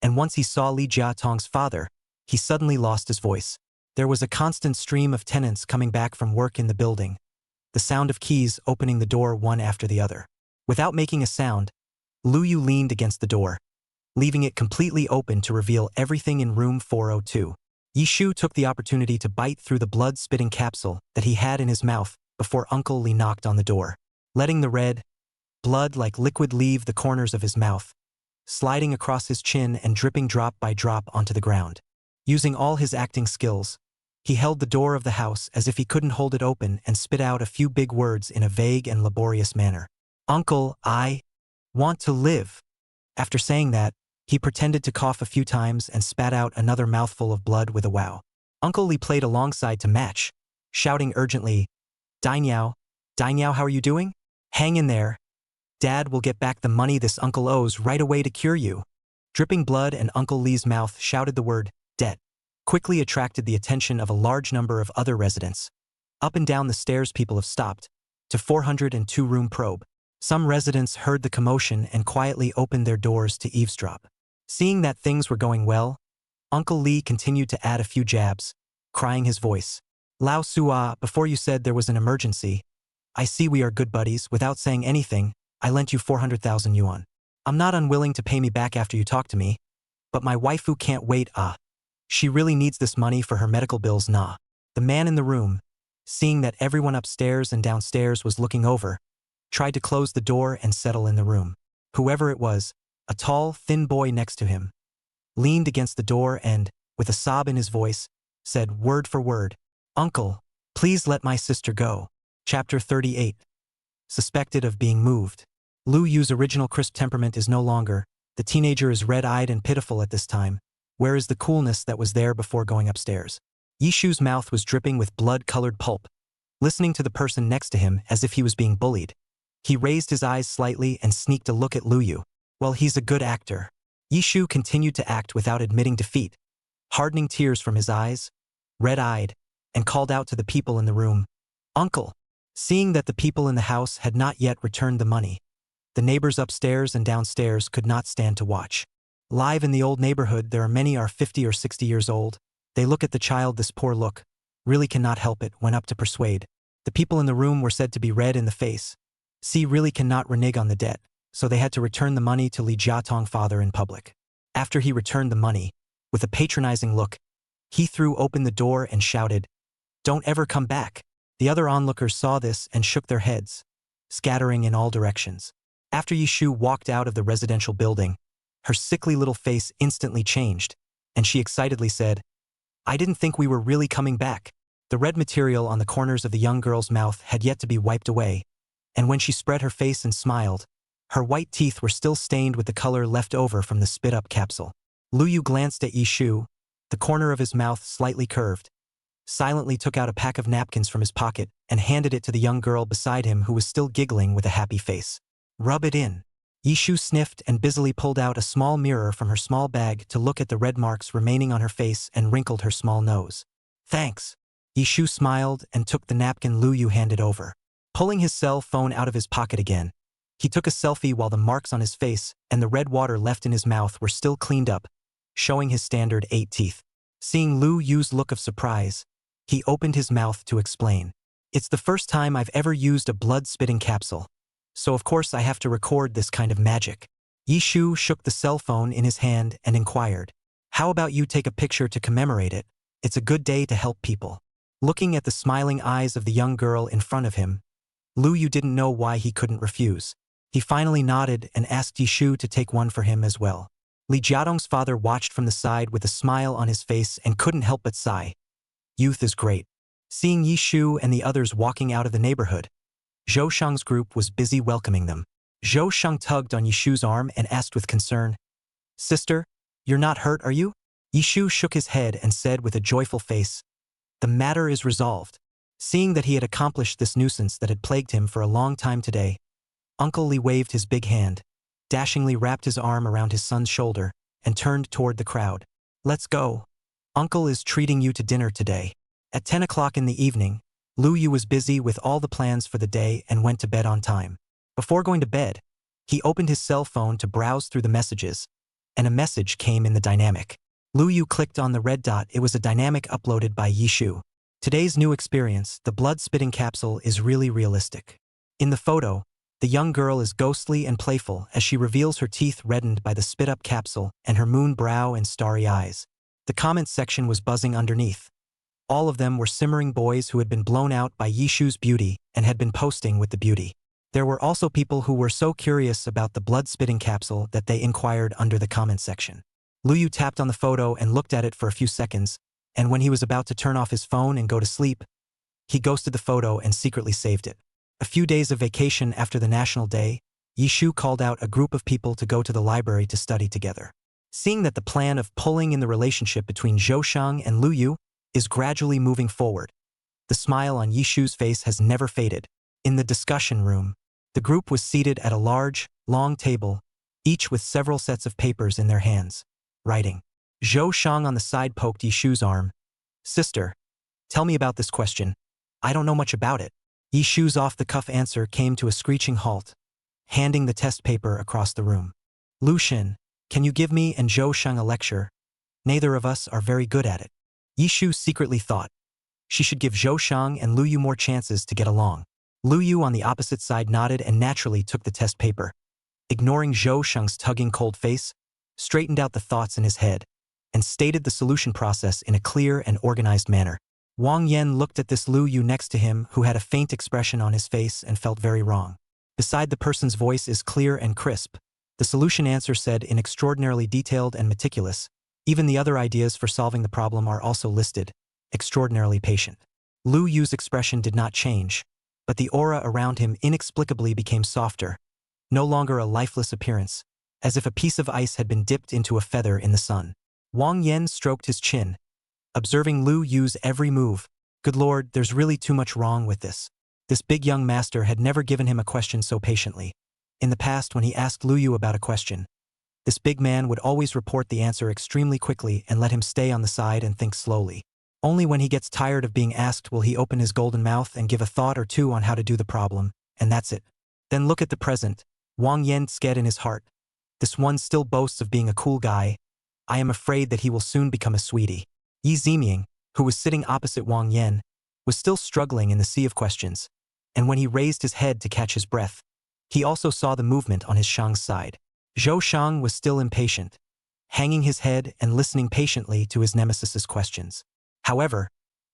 [SPEAKER 2] and once he saw Li Jiatong's father, he suddenly lost his voice. There was a constant stream of tenants coming back from work in the building, the sound of keys opening the door one after the other. Without making a sound, Lu Yu leaned against the door, leaving it completely open to reveal everything in room 402. Yi Shu took the opportunity to bite through the blood-spitting capsule that he had in his mouth before Uncle Li knocked on the door, letting the red, blood-like liquid leave the corners of his mouth, sliding across his chin and dripping drop by drop onto the ground. Using all his acting skills, he held the door of the house as if he couldn't hold it open and spit out a few big words in a vague and laborious manner. "Uncle, I want to live." After saying that, he pretended to cough a few times and spat out another mouthful of blood with a wow. Uncle Li played alongside to match, shouting urgently, Dai Niao, how are you doing? Hang in there. Dad will get back the money this uncle owes right away to cure you." Dripping blood and Uncle Li's mouth shouted the word, debt, quickly attracted the attention of a large number of other residents. Up and down the stairs people have stopped, to 402 room probe. Some residents heard the commotion and quietly opened their doors to eavesdrop. Seeing that things were going well, Uncle Li continued to add a few jabs, crying his voice. "Lao Sua, before you said there was an emergency, I see we are good buddies. Without saying anything, I lent you 400,000 yuan. I'm not unwilling to pay me back after you talk to me, but my waifu can't wait. She really needs this money for her medical bills. Nah." The man in the room, seeing that everyone upstairs and downstairs was looking over, tried to close the door and settle in the room. Whoever it was, a tall, thin boy next to him, leaned against the door and, with a sob in his voice, said word for word, "Uncle, please let my sister go." Chapter 38. Suspected of being moved. Lu Yu's original crisp temperament is no longer. The teenager is red-eyed and pitiful at this time. Where is the coolness that was there before going upstairs? Yi Shu's mouth was dripping with blood-colored pulp, listening to the person next to him as if he was being bullied. He raised his eyes slightly and sneaked a look at Lu Yu. Well, he's a good actor. Yi Shu continued to act without admitting defeat, hardening tears from his eyes, red-eyed, and called out to the people in the room, "Uncle!" Seeing that the people in the house had not yet returned the money, The neighbors upstairs and downstairs could not stand to watch. Live in the old neighborhood, there are many are 50 or 60 years old. They look at the child, this poor look. Really cannot help it, went up to persuade. The people in the room were said to be red in the face. See, really cannot renege on the debt, so they had to return the money to Li Jiatong father in public. After he returned the money, with a patronizing look, he threw open the door and shouted, "Don't ever come back." The other onlookers saw this and shook their heads, scattering in all directions. After Yishu walked out of the residential building, her sickly little face instantly changed, and she excitedly said, "I didn't think we were really coming back." The red material on the corners of the young girl's mouth had yet to be wiped away, and when she spread her face and smiled, her white teeth were still stained with the color left over from the spit-up capsule. Lu Yu glanced at Yishu, the corner of his mouth slightly curved, silently took out a pack of napkins from his pocket and handed it to the young girl beside him, who was still giggling with a happy face. "Rub it in." Yishu sniffed and busily pulled out a small mirror from her small bag to look at the red marks remaining on her face and wrinkled her small nose. "Thanks." Yishu smiled and took the napkin Lu Yu handed over. Pulling his cell phone out of his pocket again, he took a selfie while the marks on his face and the red water left in his mouth were still cleaned up, showing his standard 8 teeth. Seeing Lu Yu's look of surprise, he opened his mouth to explain. "It's the first time I've ever used a blood-spitting capsule, so of course I have to record this kind of magic." Yishu shook the cell phone in his hand and inquired, "How about you take a picture to commemorate it? It's a good day to help people." Looking at the smiling eyes of the young girl in front of him, Lu Yu didn't know why he couldn't refuse. He finally nodded and asked Yishu to take one for him as well. Li Jiatong's father watched from the side with a smile on his face and couldn't help but sigh. Youth is great. Seeing Yishu and the others walking out of the neighborhood, Zhou Shang's group was busy welcoming them. Zhou Shang tugged on Yishu's arm and asked with concern, "Sister, you're not hurt, are you?" Yishu shook his head and said with a joyful face, "The matter is resolved." Seeing that he had accomplished this nuisance that had plagued him for a long time today, Uncle Li waved his big hand, dashingly wrapped his arm around his son's shoulder, and turned toward the crowd. "Let's go. Uncle is treating you to dinner today." At 10 o'clock in the evening, Lu Yu was busy with all the plans for the day and went to bed on time. Before going to bed, he opened his cell phone to browse through the messages, and a message came in the dynamic. Lu Yu clicked on the red dot. It was a dynamic uploaded by Yishu. "Today's new experience, the blood-spitting capsule, is really realistic." In the photo, the young girl is ghostly and playful as she reveals her teeth reddened by the spit-up capsule and her moon brow and starry eyes. The comments section was buzzing underneath. All of them were simmering boys who had been blown out by Yishu's beauty and had been posting with the beauty. There were also people who were so curious about the blood-spitting capsule that they inquired under the comment section. Lu Yu tapped on the photo and looked at it for a few seconds, and when he was about to turn off his phone and go to sleep, he ghosted the photo and secretly saved it. A few days of vacation after the National Day, Yishu called out a group of people to go to the library to study together. Seeing that the plan of pulling in the relationship between Zhou Shang and Lu Yu is gradually moving forward, the smile on Yishu's face has never faded. In the discussion room, the group was seated at a large, long table, each with several sets of papers in their hands, writing. Zhou Shang on the side poked Yishu's arm. "Sister, tell me about this question. I don't know much about it." Yishu's off-the-cuff answer came to a screeching halt, handing the test paper across the room. "Lu Xin, can you give me and Zhou Shang a lecture? Neither of us are very good at it." Yishu secretly thought she should give Zhou Shang and Lu Yu more chances to get along. Lu Yu on the opposite side nodded and naturally took the test paper. Ignoring Zhou Shang's tugging cold face, straightened out the thoughts in his head, and stated the solution process in a clear and organized manner. Wang Yan looked at this Lu Yu next to him, who had a faint expression on his face and felt very wrong. Beside the person's voice is clear and crisp. The solution answer said in extraordinarily detailed and meticulous. Even the other ideas for solving the problem are also listed. Extraordinarily patient. Lu Yu's expression did not change, but the aura around him inexplicably became softer, no longer a lifeless appearance, as if a piece of ice had been dipped into a feather in the sun. Wang Yan stroked his chin, observing Lu Yu's every move. Good Lord, there's really too much wrong with this. This big young master had never given him a question so patiently. In the past, when he asked Lu Yu about a question, this big man would always report the answer extremely quickly and let him stay on the side and think slowly. Only when he gets tired of being asked will he open his golden mouth and give a thought or two on how to do the problem, and that's it. Then look at the present. Wang Yan scared in his heart. This one still boasts of being a cool guy. I am afraid that he will soon become a sweetie. Yi Ziming, who was sitting opposite Wang Yan, was still struggling in the sea of questions, and when he raised his head to catch his breath, he also saw the movement on his Shang's side. Zhou Shang was still impatient, hanging his head and listening patiently to his nemesis's questions. However,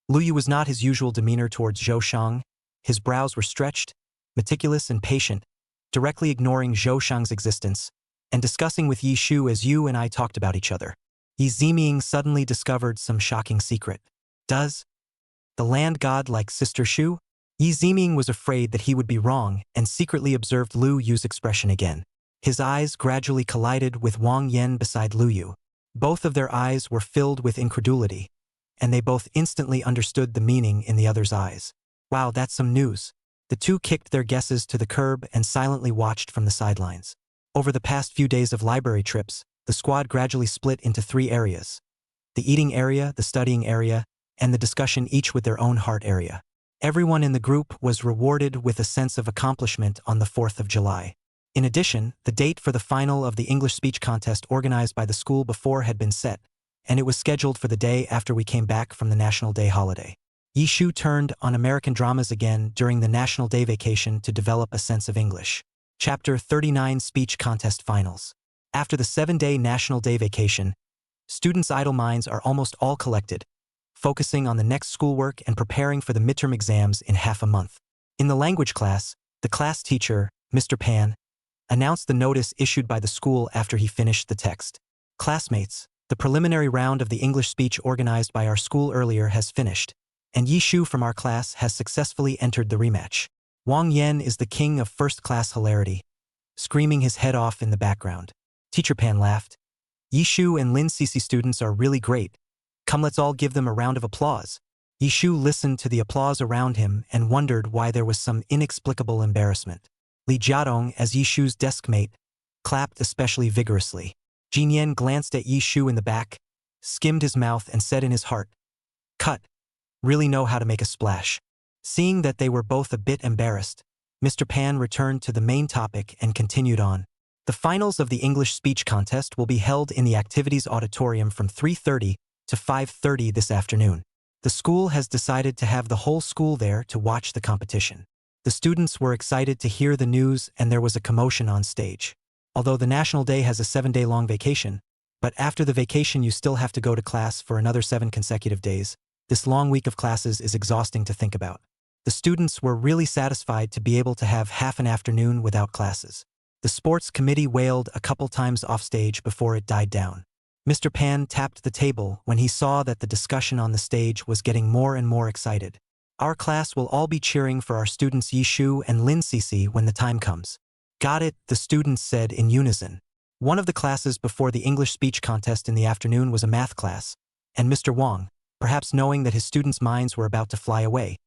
[SPEAKER 2] Lu Yu was not his usual demeanor towards Zhou Shang. His brows were stretched, meticulous and patient, directly ignoring Zhou Shang's existence, and discussing with Yi Shu as you and I talked about each other. Yi Ziming suddenly discovered some shocking secret. Does the land god like Sister Shu? Yi Ziming was afraid that he would be wrong and secretly observed Lu Yu's expression again. His eyes gradually collided with Wang Yan beside Lu Yu. Both of their eyes were filled with incredulity, and they both instantly understood the meaning in the other's eyes. Wow, that's some news. The two kicked their guesses to the curb and silently watched from the sidelines. Over the past few days of library trips, the squad gradually split into 3 areas: the eating area, the studying area, and the discussion, each with their own heart area. Everyone in the group was rewarded with a sense of accomplishment on the 4th of July. In addition, the date for the final of the English speech contest organized by the school before had been set, and it was scheduled for the day after we came back from the National Day holiday. Yi Shu turned on American dramas again during the National Day vacation to develop a sense of English. Chapter 39 Speech Contest Finals. After the 7-day National Day vacation, students' idle minds are almost all collected, focusing on the next schoolwork and preparing for the midterm exams in half a month. In the language class, the class teacher, Mr. Pan, announced the notice issued by the school after he finished the text. Classmates, the preliminary round of the English speech organized by our school earlier has finished, and Yi Shu from our class has successfully entered the rematch. Wang Yan is the king of first-class hilarity, screaming his head off in the background. Teacher Pan laughed. Yi Shu and Lin Cece students are really great. Come, let's all give them a round of applause. Yi Shu listened to the applause around him and wondered why there was some inexplicable embarrassment. Li Jiadong, as Yi Shu's desk mate, clapped especially vigorously. Jin Yan glanced at Yi Shu in the back, skimmed his mouth and said in his heart, "Cut. Really know how to make a splash." Seeing that they were both a bit embarrassed, Mr. Pan returned to the main topic and continued on. The finals of the English speech contest will be held in the activities auditorium from 3:30 to 5:30 this afternoon. The school has decided to have the whole school there to watch the competition. The students were excited to hear the news and there was a commotion on stage. Although the National Day has a 7-day-long vacation, but after the vacation you still have to go to class for another 7 consecutive days, this long week of classes is exhausting to think about. The students were really satisfied to be able to have half an afternoon without classes. The sports committee wailed a couple times offstage before it died down. Mr. Pan tapped the table when he saw that the discussion on the stage was getting more and more excited. Our class will all be cheering for our students Yi Shu and Lin Cece when the time comes. Got it, the students said in unison. One of the classes before the English speech contest in the afternoon was a math class, and Mr. Wang, perhaps knowing that his students' minds were about to fly away,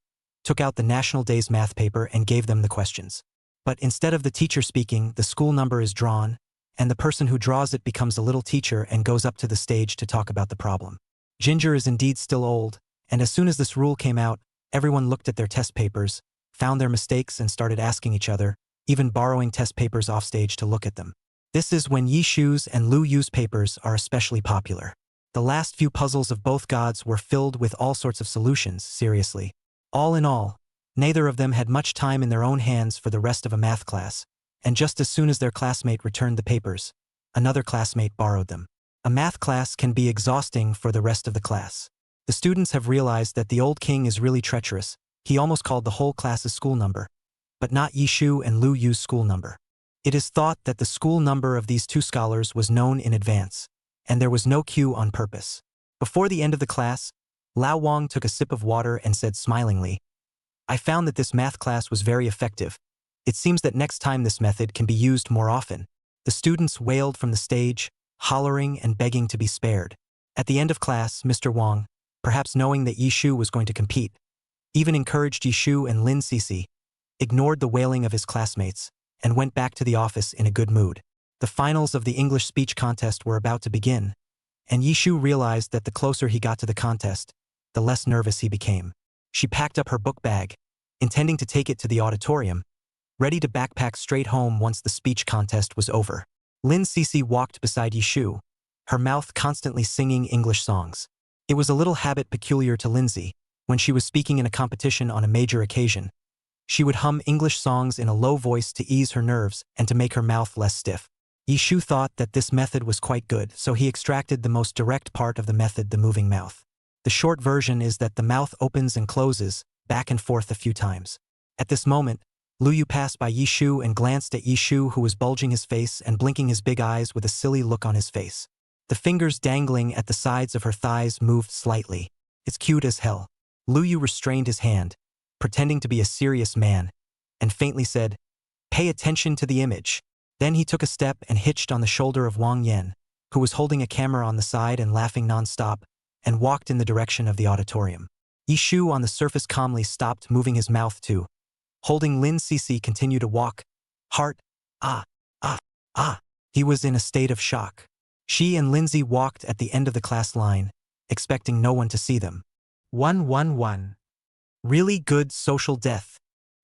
[SPEAKER 2] took out the National Day's math paper and gave them the questions. But instead of the teacher speaking, the school number is drawn, and the person who draws it becomes a little teacher and goes up to the stage to talk about the problem. Ginger is indeed still old, and as soon as this rule came out, everyone looked at their test papers, found their mistakes and started asking each other, even borrowing test papers offstage to look at them. This is when Yi Shu's and Lu Yu's papers are especially popular. The last few puzzles of both gods were filled with all sorts of solutions, seriously. All in all, neither of them had much time in their own hands for the rest of a math class, and just as soon as their classmate returned the papers, another classmate borrowed them. A math class can be exhausting for the rest of the class. The students have realized that the old king is really treacherous. He almost called the whole class's school number, but not Yi Shu and Lu Yu's school number. It is thought that the school number of these two scholars was known in advance, and there was no cue on purpose. Before the end of the class, Lao Wang took a sip of water and said smilingly, "I found that this math class was very effective. It seems that next time this method can be used more often." The students wailed from the stage, hollering and begging to be spared. At the end of class, Mr. Wang, perhaps knowing that Yi Shu was going to compete, even encouraged Yi Shu and Lin Cece, ignored the wailing of his classmates, and went back to the office in a good mood. The finals of the English speech contest were about to begin, and Yi Shu realized that the closer he got to the contest, the less nervous he became. She packed up her book bag, intending to take it to the auditorium, ready to backpack straight home once the speech contest was over. Lin Cece walked beside Yishu, her mouth constantly singing English songs. It was a little habit peculiar to Lindsay. When she was speaking in a competition on a major occasion, she would hum English songs in a low voice to ease her nerves and to make her mouth less stiff. Yishu thought that this method was quite good, so he extracted the most direct part of the method, the moving mouth. The short version is that the mouth opens and closes, back and forth a few times. At this moment, Luyu passed by Yishu and glanced at Yishu, who was bulging his face and blinking his big eyes with a silly look on his face. The fingers dangling at the sides of her thighs moved slightly. It's cute as hell. Luyu restrained his hand, pretending to be a serious man, and faintly said, "Pay attention to the image." Then he took a step and hitched on the shoulder of Wang Yan, who was holding a camera on the side and laughing non-stop, and walked in the direction of the auditorium. Yishu on the surface calmly stopped moving his mouth too. Holding Lin Cece continued to walk. Heart, ah, ah, ah. He was in a state of shock. She and Lindsay walked at the end of the class line, expecting no one to see them. 111. Really good social death.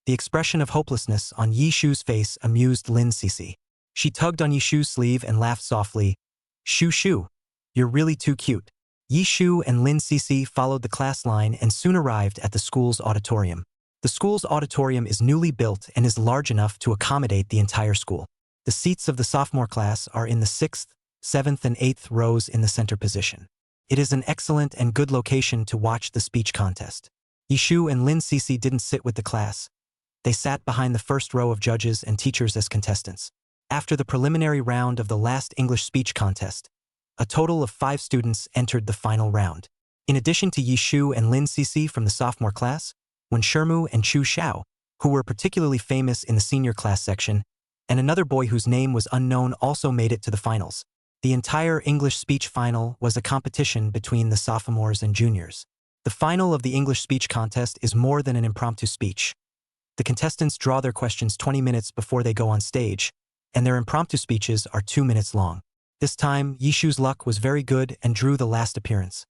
[SPEAKER 2] The expression of hopelessness on Yishu's face amused Lin Cece. She tugged on Yishu's sleeve and laughed softly. "Shoo shoo, you're really too cute." Yishu and Lin Cece followed the class line and soon arrived at the school's auditorium. The school's auditorium is newly built and is large enough to accommodate the entire school. The seats of the sophomore class are in the 6th, 7th, and 8th rows in the center position. It is an excellent and good location to watch the speech contest. Yishu and Lin Cece didn't sit with the class. They sat behind the first row of judges and teachers as contestants. After the preliminary round of the last English speech contest, a total of 5 students entered the final round. In addition to Yishu and Lin Cece from the sophomore class, Wen Shermu and Chu Xiao, who were particularly famous in the senior class section, and another boy whose name was unknown also made it to the finals. The entire English speech final was a competition between the sophomores and juniors. The final of the English speech contest is more than an impromptu speech. The contestants draw their questions 20 minutes before they go on stage, and their impromptu speeches are 2 minutes long. This time, Yishu's luck was very good and drew the last appearance,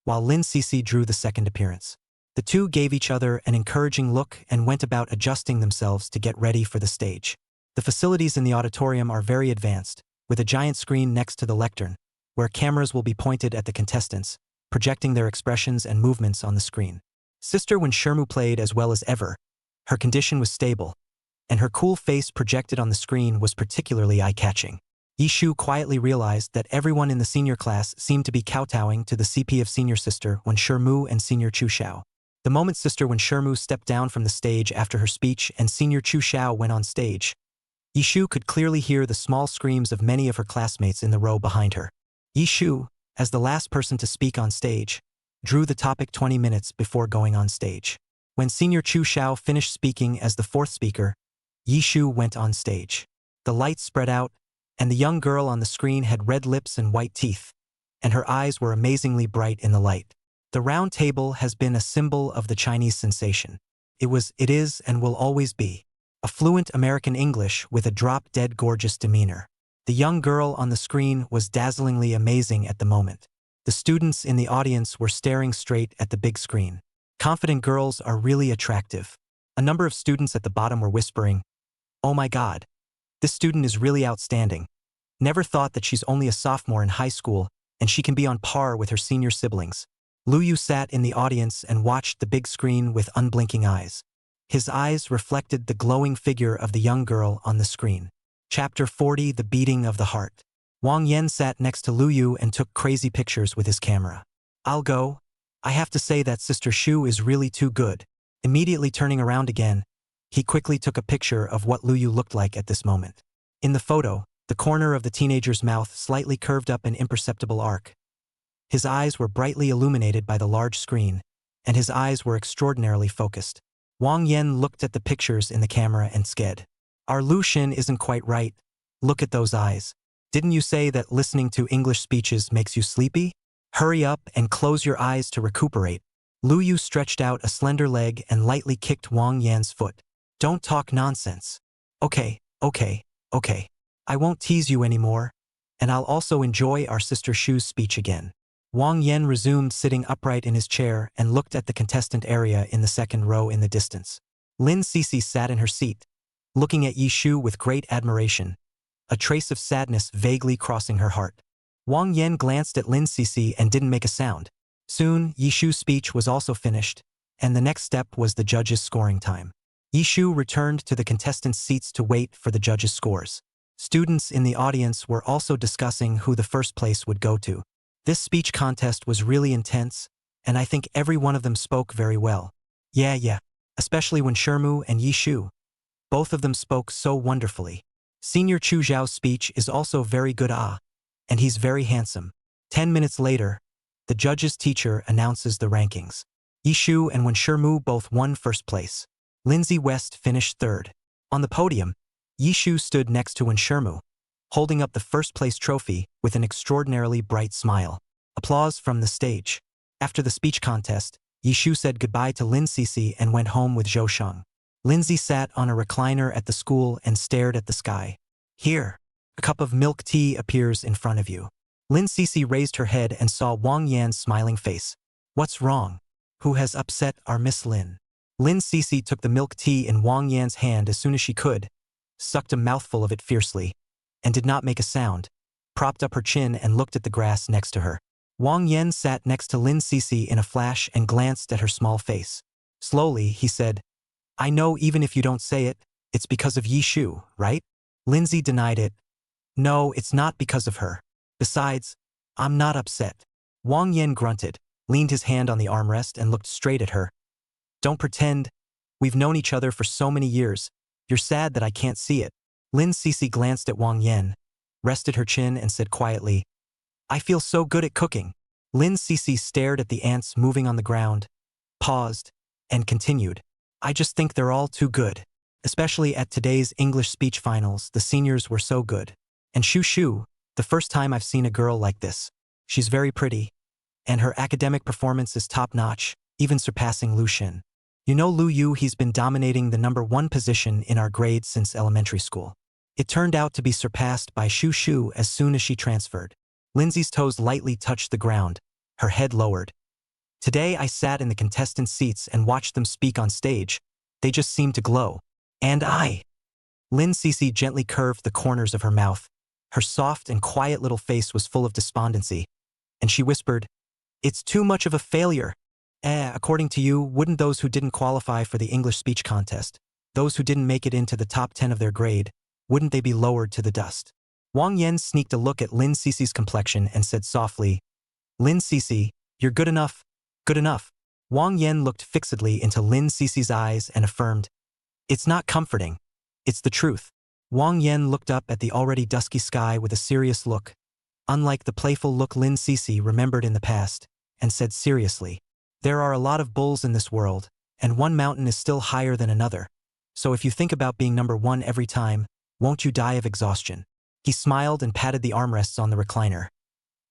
[SPEAKER 2] while Lin Cece drew the second appearance. The two gave each other an encouraging look and went about adjusting themselves to get ready for the stage. The facilities in the auditorium are very advanced, with a giant screen next to the lectern, where cameras will be pointed at the contestants, projecting their expressions and movements on the screen. Sister Wen Shermu played as well as ever. Her condition was stable, and her cool face projected on the screen was particularly eye-catching. Yishu quietly realized that everyone in the senior class seemed to be kowtowing to the CP of senior sister Wen Shermu and senior Chu Xiao. The moment sister Wen Shermu stepped down from the stage after her speech and senior Chu Xiao went on stage, Yishu could clearly hear the small screams of many of her classmates in the row behind her. Yishu, as the last person to speak on stage, drew the topic 20 minutes before going on stage. When senior Chu Xiao finished speaking as the 4th speaker, Yishu went on stage. The lights spread out, and the young girl on the screen had red lips and white teeth, and her eyes were amazingly bright in the light. The round table has been a symbol of the Chinese sensation. It is, and will always be a fluent American English with a drop-dead gorgeous demeanor. The young girl on the screen was dazzlingly amazing at the moment. The students in the audience were staring straight at the big screen. Confident girls are really attractive. A number of students at the bottom were whispering, "Oh my God, this student is really outstanding. Never thought that she's only a sophomore in high school and she can be on par with her senior siblings." Luyu sat in the audience and watched the big screen with unblinking eyes. His eyes reflected the glowing figure of the young girl on the screen. Chapter 40, The Beating of the Heart. Wang Yan sat next to Luyu and took crazy pictures with his camera. "I'll go. I have to say that Sister Shu is really too good." Immediately turning around again, he quickly took a picture of what Luyu looked like at this moment. In the photo, the corner of the teenager's mouth slightly curved up an imperceptible arc. His eyes were brightly illuminated by the large screen, and his eyes were extraordinarily focused. Wang Yan looked at the pictures in the camera and sked. "Our Lu Xin isn't quite right. Look at those eyes. Didn't you say that listening to English speeches makes you sleepy? Hurry up and close your eyes to recuperate." Luyu stretched out a slender leg and lightly kicked Wang Yan's foot. "Don't talk nonsense. Okay. I won't tease you anymore, and I'll also enjoy our Sister Shu's speech again." Wang Yan resumed sitting upright in his chair and looked at the contestant area in the second row in the distance. Lin Cece sat in her seat, looking at Yishu with great admiration, a trace of sadness vaguely crossing her heart. Wang Yan glanced at Lin Sisi and didn't make a sound. Soon, Yishu's speech was also finished, and the next step was the judges' scoring time. Yishu returned to the contestants' seats to wait for the judges' scores. Students in the audience were also discussing who the first place would go to. This speech contest was really intense, and I think every one of them spoke very well. Yeah. Especially when Shermu and Yishu. Both of them spoke so wonderfully. Senior Chu Zhao's speech is also very good and he's very handsome. 10 minutes later, the judge's teacher announces the rankings. Yishu and Wen Shermu both won first place. Lindsay West finished third. On the podium, Yishu stood next to Wen Shermu, holding up the first place trophy with an extraordinarily bright smile. Applause from the stage. After the speech contest, Yishu said goodbye to Lin Sisi and went home with Zhou Sheng. Lindsay sat on a recliner at the school and stared at the sky. Here, a cup of milk tea appears in front of you. Lin Sisi raised her head and saw Wang Yan's smiling face. What's wrong? Who has upset our Miss Lin? Lin Sisi took the milk tea in Wang Yan's hand as soon as she could, sucked a mouthful of it fiercely, and did not make a sound, propped up her chin and looked at the grass next to her. Wang Yan sat next to Lin Sisi in a flash and glanced at her small face. Slowly, he said, I know even if you don't say it, it's because of Yishu, right? Lindsay denied it. No, it's not because of her. Besides, I'm not upset. Wang Yan grunted, leaned his hand on the armrest and looked straight at her. Don't pretend. We've known each other for so many years. You're sad that I can't see it. Lin Sisi glanced at Wang Yan, rested her chin and said quietly, I feel so good at cooking. Lin Sisi stared at the ants moving on the ground, paused, and continued. I just think they're all too good. Especially at today's English speech finals, the seniors were so good. And Shu, the first time I've seen a girl like this. She's very pretty, and her academic performance is top-notch, even surpassing Lu Xin. You know Lu Yu, he's been dominating the #1 position in our grade since elementary school. It turned out to be surpassed by Shu as soon as she transferred. Lindsay's toes lightly touched the ground, her head lowered. Today I sat in the contestants' seats and watched them speak on stage. They just seemed to glow. And I. Lin Sisi gently curved the corners of her mouth. Her soft and quiet little face was full of despondency. And she whispered, It's too much of a failure. According to you, wouldn't those who didn't qualify for the English speech contest, those who didn't make it into the top 10 of their grade, wouldn't they be lowered to the dust? Wang Yan sneaked a look at Lin Sisi's complexion and said softly, Lin Sisi, you're good enough. Good enough. Wang Yan looked fixedly into Lin Sisi's eyes and affirmed, It's not comforting. It's the truth. Wang Yan looked up at the already dusky sky with a serious look, unlike the playful look Lin Sisi remembered in the past, and said seriously, There are a lot of bulls in this world, and one mountain is still higher than another. So if you think about being #1 every time, won't you die of exhaustion? He smiled and patted the armrests on the recliner.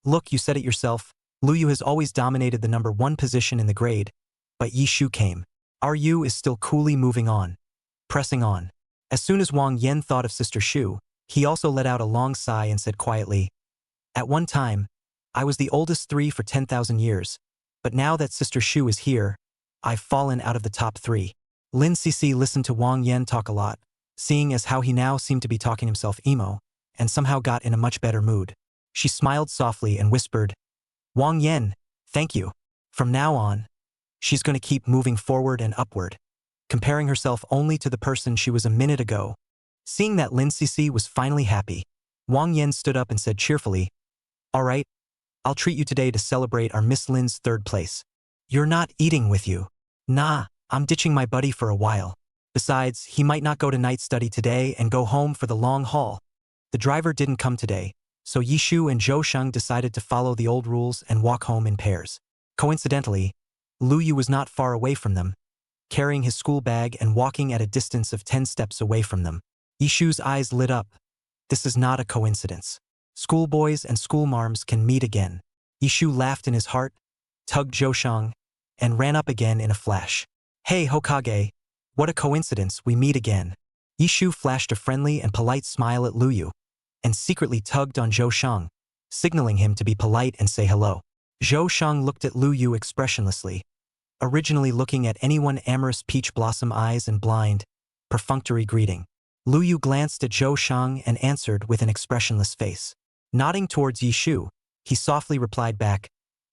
[SPEAKER 2] Look, you said it yourself. Lu Yu has always dominated the #1 position in the grade, but Yishu came. Our Yu is still coolly moving on. Pressing on. As soon as Wang Yan thought of Sister Shu, he also let out a long sigh and said quietly, At one time, I was the oldest 3 for 10,000 years, but now that Sister Shu is here, I've fallen out of the top 3. Lin Sisi listened to Wang Yan talk a lot, seeing as how he now seemed to be talking himself emo, and somehow got in a much better mood. She smiled softly and whispered, Wang Yan, thank you. From now on, she's going to keep moving forward and upward, comparing herself only to the person she was a minute ago. Seeing that Lin Sisi was finally happy, Wang Yan stood up and said cheerfully, All right, I'll treat you today to celebrate our Miss Lin's 3rd place. You're not eating with you. Nah, I'm ditching my buddy for a while. Besides, he might not go to night study today and go home for the long haul. The driver didn't come today, so Yishu and Zhou Sheng decided to follow the old rules and walk home in pairs. Coincidentally, Lu Yu was not far away from them, carrying his school bag and walking at a distance of 10 steps away from them. Yishu's eyes lit up. This is not a coincidence. Schoolboys and schoolmarms can meet again. Yishu laughed in his heart, tugged Zhou Sheng, and ran up again in a flash. Hey Hokage, what a coincidence, we meet again. Yishu flashed a friendly and polite smile at Lu Yu, and secretly tugged on Zhou Sheng, signaling him to be polite and say hello. Zhou Sheng looked at Lu Yu expressionlessly, originally looking at anyone amorous peach blossom eyes and blind, perfunctory greeting. Lu Yu glanced at Zhou Shang and answered with an expressionless face. Nodding towards Yi Shu, he softly replied back,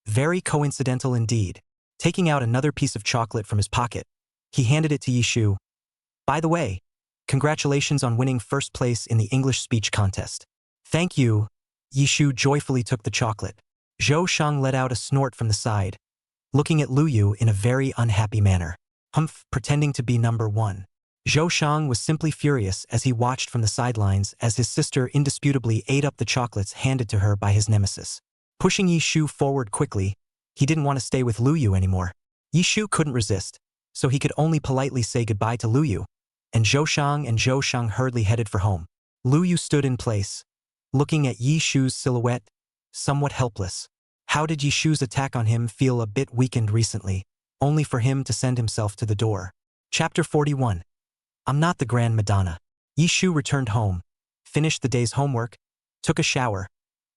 [SPEAKER 2] very coincidental indeed. Taking out another piece of chocolate from his pocket, he handed it to Yi Shu. By the way, congratulations on winning first place in the English speech contest. Thank you. Yi Shu joyfully took the chocolate. Zhou Shang let out a snort from the side, looking at Lu Yu in a very unhappy manner. Humph, pretending to be number one. Zhou Shang was simply furious as he watched from the sidelines as his sister indisputably ate up the chocolates handed to her by his nemesis. Pushing Yi Shu forward quickly, he didn't want to stay with Lu Yu anymore. Yi Shu couldn't resist, so he could only politely say goodbye to Lu Yu, and Zhou Shang hurriedly headed for home. Lu Yu stood in place, looking at Yi Shu's silhouette, somewhat helpless. How did Yi Shu's attack on him feel a bit weakened recently, only for him to send himself to the door? Chapter 41. I'm not the Grand Madonna. Yi Shu returned home, finished the day's homework, took a shower,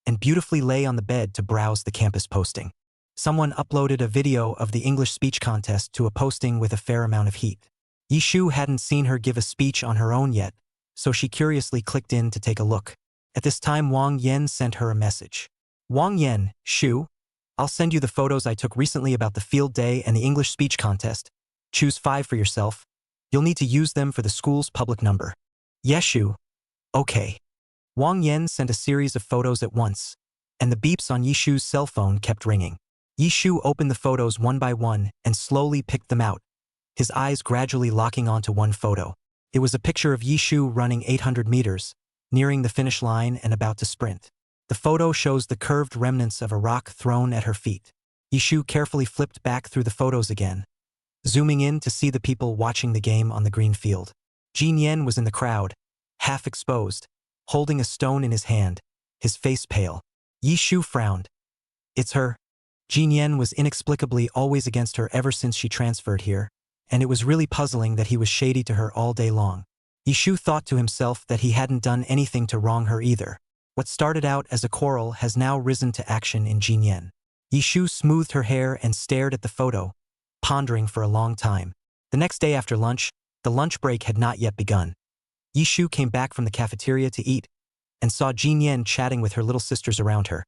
[SPEAKER 2] and beautifully lay on the bed to browse the campus posting. Someone uploaded a video of the English speech contest to a posting with a fair amount of heat. Yi Shu hadn't seen her give a speech on her own yet, so she curiously clicked in to take a look. At this time, Wang Yan sent her a message. Wang Yan, Shu, I'll send you the photos I took recently about the field day and the English speech contest. Choose 5 for yourself. You'll need to use them for the school's public number. Yes, Shu. Okay. Wang Yan sent a series of photos at once, and the beeps on Yi Shu's cell phone kept ringing. Yi Shu opened the photos one by one and slowly picked them out, his eyes gradually locking onto one photo. It was a picture of Yi Shu running 800 meters, nearing the finish line and about to sprint. The photo shows the curved remnants of a rock thrown at her feet. Yi Shu carefully flipped back through the photos again, zooming in to see the people watching the game on the green field. Jin Yen was in the crowd, half exposed, holding a stone in his hand, his face pale. Yi Shu frowned. It's her. Jin Yen was inexplicably always against her ever since she transferred here, and it was really puzzling that he was shady to her all day long. Yi Shu thought to himself that he hadn't done anything to wrong her either. What started out as a quarrel has now risen to action in Jin Yen. Yi Shu smoothed her hair and stared at the photo, pondering for a long time. The next day after lunch, the lunch break had not yet begun. Yi Shu came back from the cafeteria to eat and saw Jin Yen chatting with her little sisters around her,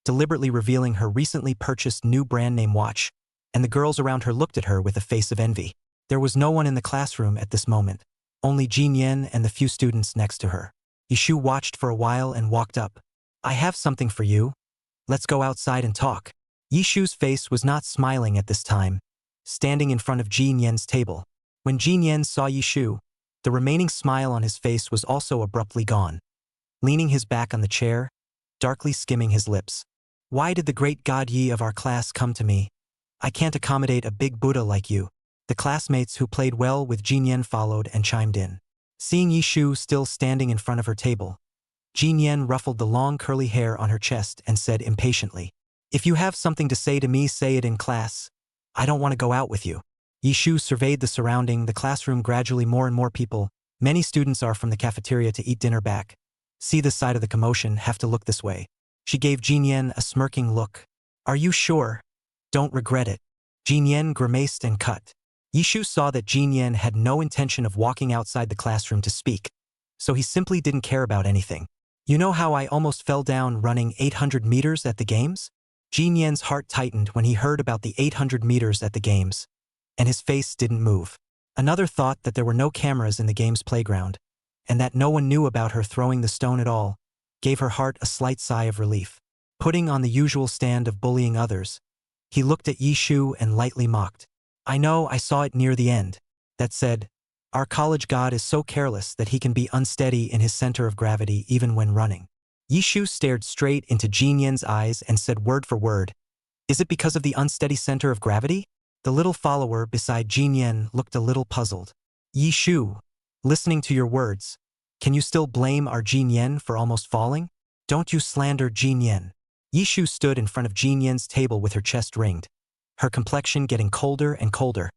[SPEAKER 2] deliberately revealing her recently purchased new brand name watch, and the girls around her looked at her with a face of envy. There was no one in the classroom at this moment, only Jin Yen and the few students next to her. Yi Shu watched for a while and walked up. I have something for you. Let's go outside and talk. Yi Shu's face was not smiling at this time, standing in front of Jin Yen's table. When Jin Yen saw Yi Shu, the remaining smile on his face was also abruptly gone. Leaning his back on the chair, darkly skimming his lips. Why did the great god Yi of our class come to me? I can't accommodate a big Buddha like you. The classmates who played well with Jin Yen followed and chimed in. Seeing Yi Shu still standing in front of her table, Jin Yen ruffled the long curly hair on her chest and said impatiently, If you have something to say to me, say it in class. I don't want to go out with you. Yi Shu surveyed the surrounding, the classroom gradually more and more people. Many students are from the cafeteria to eat dinner back. See this side of the commotion, have to look this way. She gave Jin Yen a smirking look. Are you sure? Don't regret it. Jin Yen grimaced and cut. Yi Shu saw that Jin Yen had no intention of walking outside the classroom to speak, so he simply didn't care about anything. You know how I almost fell down running 800 meters at the games? Jin Yen's heart tightened when he heard about the 800 meters at the games, and his face didn't move. Another thought that there were no cameras in the game's playground, and that no one knew about her throwing the stone at all, gave her heart a slight sigh of relief. Putting on the usual stand of bullying others, he looked at Yi Shu and lightly mocked. I know, I saw it near the end. That said, our college god is so careless that he can be unsteady in his center of gravity even when running. Yi Shu stared straight into Jin Yen's eyes and said word for word, Is it because of the unsteady center of gravity? The little follower beside Jin Yen looked a little puzzled. Yi Shu, listening to your words, can you still blame our Jin Yen for almost falling? Don't you slander Jin Yen. Yi Shu stood in front of Jin Yen's table with her chest ringed, her complexion getting colder and colder,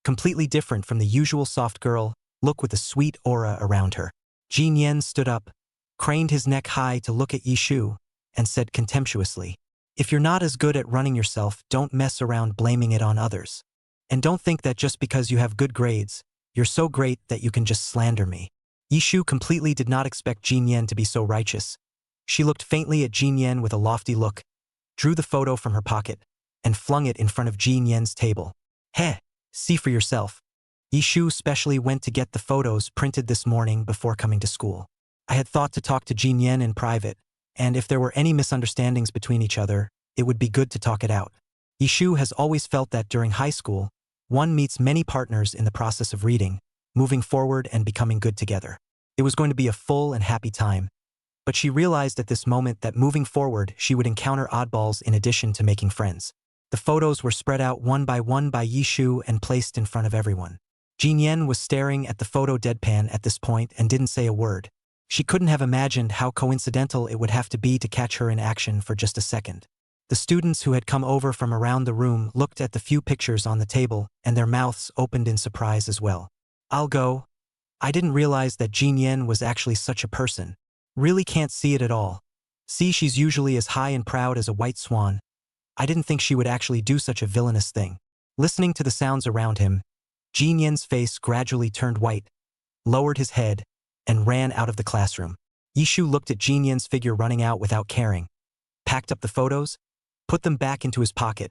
[SPEAKER 2] completely different from the usual soft girl look with a sweet aura around her. Jin Yen stood up, craned his neck high to look at Yi Shu, and said contemptuously, If you're not as good at running yourself, don't mess around blaming it on others. And don't think that just because you have good grades, you're so great that you can just slander me. Yishu completely did not expect Jin Yen to be so righteous. She looked faintly at Jin Yen with a lofty look, drew the photo from her pocket, and flung it in front of Jin Yen's table. Heh, see for yourself. Yishu specially went to get the photos printed this morning before coming to school. I had thought to talk to Jin Yen in private, and if there were any misunderstandings between each other, it would be good to talk it out. Yishu has always felt that during high school, one meets many partners in the process of reading, moving forward and becoming good together. It was going to be a full and happy time, but she realized at this moment that moving forward she would encounter oddballs in addition to making friends. The photos were spread out one by Yishu and placed in front of everyone. Jin Yen was staring at the photo deadpan at this point and didn't say a word. She couldn't have imagined how coincidental it would have to be to catch her in action for just a second. The students who had come over from around the room looked at the few pictures on the table and their mouths opened in surprise as well. I'll go. I didn't realize that Jin Yen was actually such a person. Really can't see it at all. See, she's usually as high and proud as a white swan. I didn't think she would actually do such a villainous thing. Listening to the sounds around him, Jin Yen's face gradually turned white, lowered his head, and ran out of the classroom. Yishu looked at Jin Yen's figure running out without caring, packed up the photos, put them back into his pocket,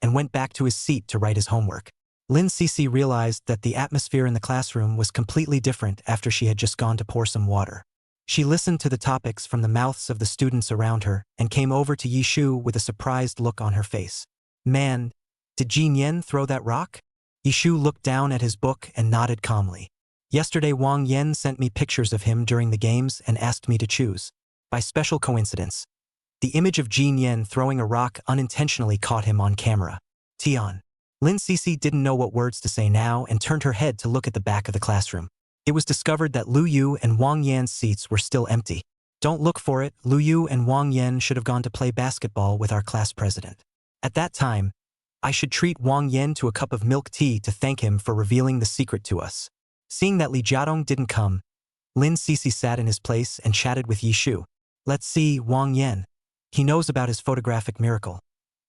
[SPEAKER 2] and went back to his seat to write his homework. Lin Cece realized that the atmosphere in the classroom was completely different after she had just gone to pour some water. She listened to the topics from the mouths of the students around her and came over to Yishu with a surprised look on her face. Man, did Jin Yen throw that rock? Yishu looked down at his book and nodded calmly. Yesterday Wang Yen sent me pictures of him during the games and asked me to choose. By special coincidence, the image of Jin Yen throwing a rock unintentionally caught him on camera. Tian. Lin Cece didn't know what words to say now and turned her head to look at the back of the classroom. It was discovered that Lu Yu and Wang Yan's seats were still empty. Don't look for it, Lu Yu and Wang Yan should have gone to play basketball with our class president. At that time, I should treat Wang Yan to a cup of milk tea to thank him for revealing the secret to us. Seeing that Li Jiadong didn't come, Lin Cece sat in his place and chatted with Yishu. Let's see, Wang Yan. He knows about his photographic miracle,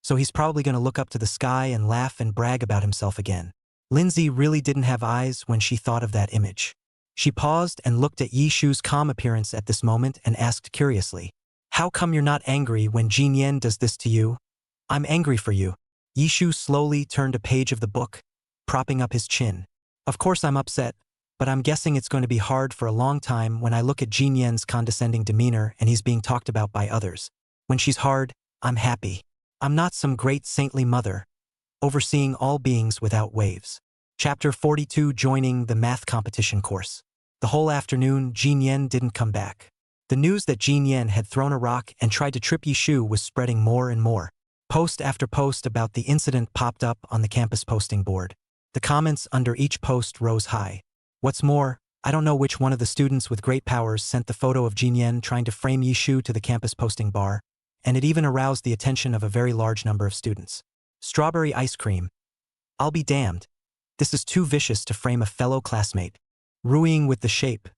[SPEAKER 2] so he's probably going to look up to the sky and laugh and brag about himself again. Lindsay really didn't have eyes when she thought of that image. She paused and looked at Yishu's calm appearance at this moment and asked curiously, "How come you're not angry when Jin Yen does this to you?" "I'm angry for you." Yishu slowly turned a page of the book, propping up his chin. "Of course I'm upset, but I'm guessing it's going to be hard for a long time when I look at Jin Yen's condescending demeanor and he's being talked about by others. When she's hard, I'm happy. I'm not some great saintly mother, overseeing all beings without waves." Chapter 42, joining the math competition course. The whole afternoon, Jin Yen didn't come back. The news that Jin Yen had thrown a rock and tried to trip Yishu was spreading more and more. Post after post about the incident popped up on the campus posting board. The comments under each post rose high. What's more, I don't know which one of the students with great powers sent the photo of Jin Yen trying to frame Yishu to the campus posting bar, and it even aroused the attention of a very large number of students. Strawberry ice cream. I'll be damned. This is too vicious to frame a fellow classmate. Ruining with the shape.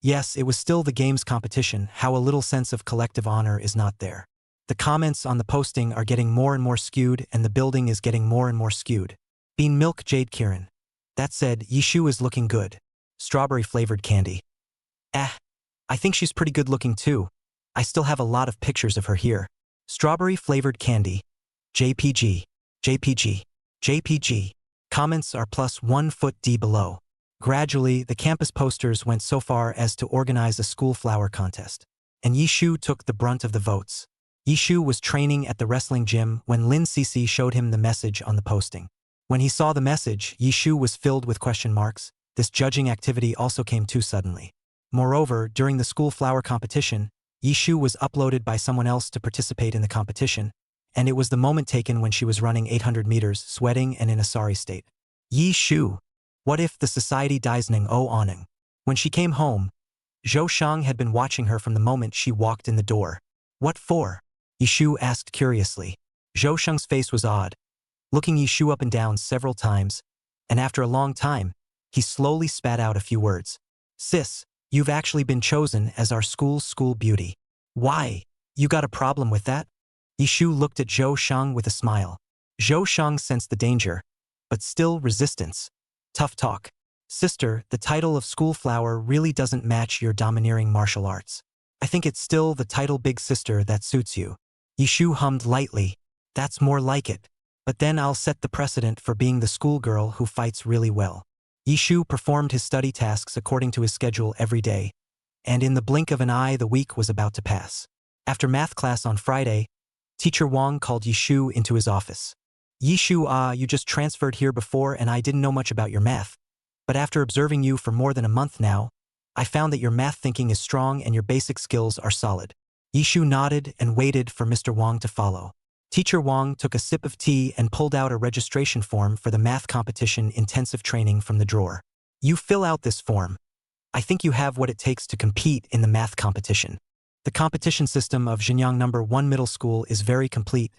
[SPEAKER 2] Yes, it was still the games competition, how a little sense of collective honor is not there. The comments on the posting are getting more and more skewed and the building is getting more and more skewed. Bean milk Jade Kirin. That said, Yishu is looking good. Strawberry flavored candy. I think she's pretty good looking too. I still have a lot of pictures of her here. Strawberry flavored candy. JPG. JPG. JPG. Comments are +1 foot D below. Gradually, the campus posters went so far as to organize a school flower contest. And Yishu took the brunt of the votes. Yishu was training at the wrestling gym when Lin Cece showed him the message on the posting. When he saw the message, Yishu was filled with question marks. This judging activity also came too suddenly. Moreover, during the school flower competition, Yishu was uploaded by someone else to participate in the competition, and it was the moment taken when she was running 800 meters, sweating and in a sorry state. Yishu. What if the society Daisning O Aning? When she came home, Zhou Shang had been watching her from the moment she walked in the door. What for? Yishu asked curiously. Zhou Shang's face was odd, looking Yishu up and down several times, and after a long time, he slowly spat out a few words. Sis, you've actually been chosen as our school's school beauty. Why? You got a problem with that? Yishu looked at Zhou Shang with a smile. Zhou Shang sensed the danger, but still resistance. Tough talk. Sister, the title of school flower really doesn't match your domineering martial arts. I think it's still the title big sister that suits you. Yishu hummed lightly. That's more like it. But then I'll set the precedent for being the schoolgirl who fights really well. Yishu performed his study tasks according to his schedule every day, and in the blink of an eye the week was about to pass. After math class on Friday, Teacher Wang called Yishu into his office. Yishu, you just transferred here before and I didn't know much about your math. But after observing you for more than a month now, I found that your math thinking is strong and your basic skills are solid. Yishu nodded and waited for Mr. Wang to follow. Teacher Wang took a sip of tea and pulled out a registration form for the math competition intensive training from the drawer. You fill out this form. I think you have what it takes to compete in the math competition. The competition system of Xinjiang No. 1 Middle School is very complete,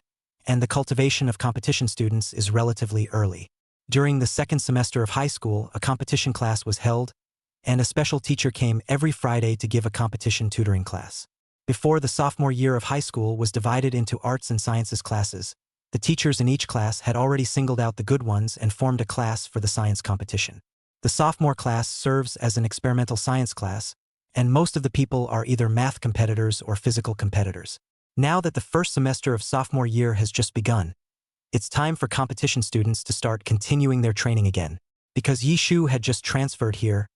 [SPEAKER 2] and the cultivation of competition students is relatively early. During the second semester of high school, a competition class was held, and a special teacher came every Friday to give a competition tutoring class. Before the sophomore year of high school was divided into arts and sciences classes, the teachers in each class had already singled out the good ones and formed a class for the science competition. The sophomore class serves as an experimental science class, and most of the people are either math competitors or physical competitors. Now that the first semester of sophomore year has just begun, it's time for competition students to start continuing their training again. Because Yishu had just transferred here,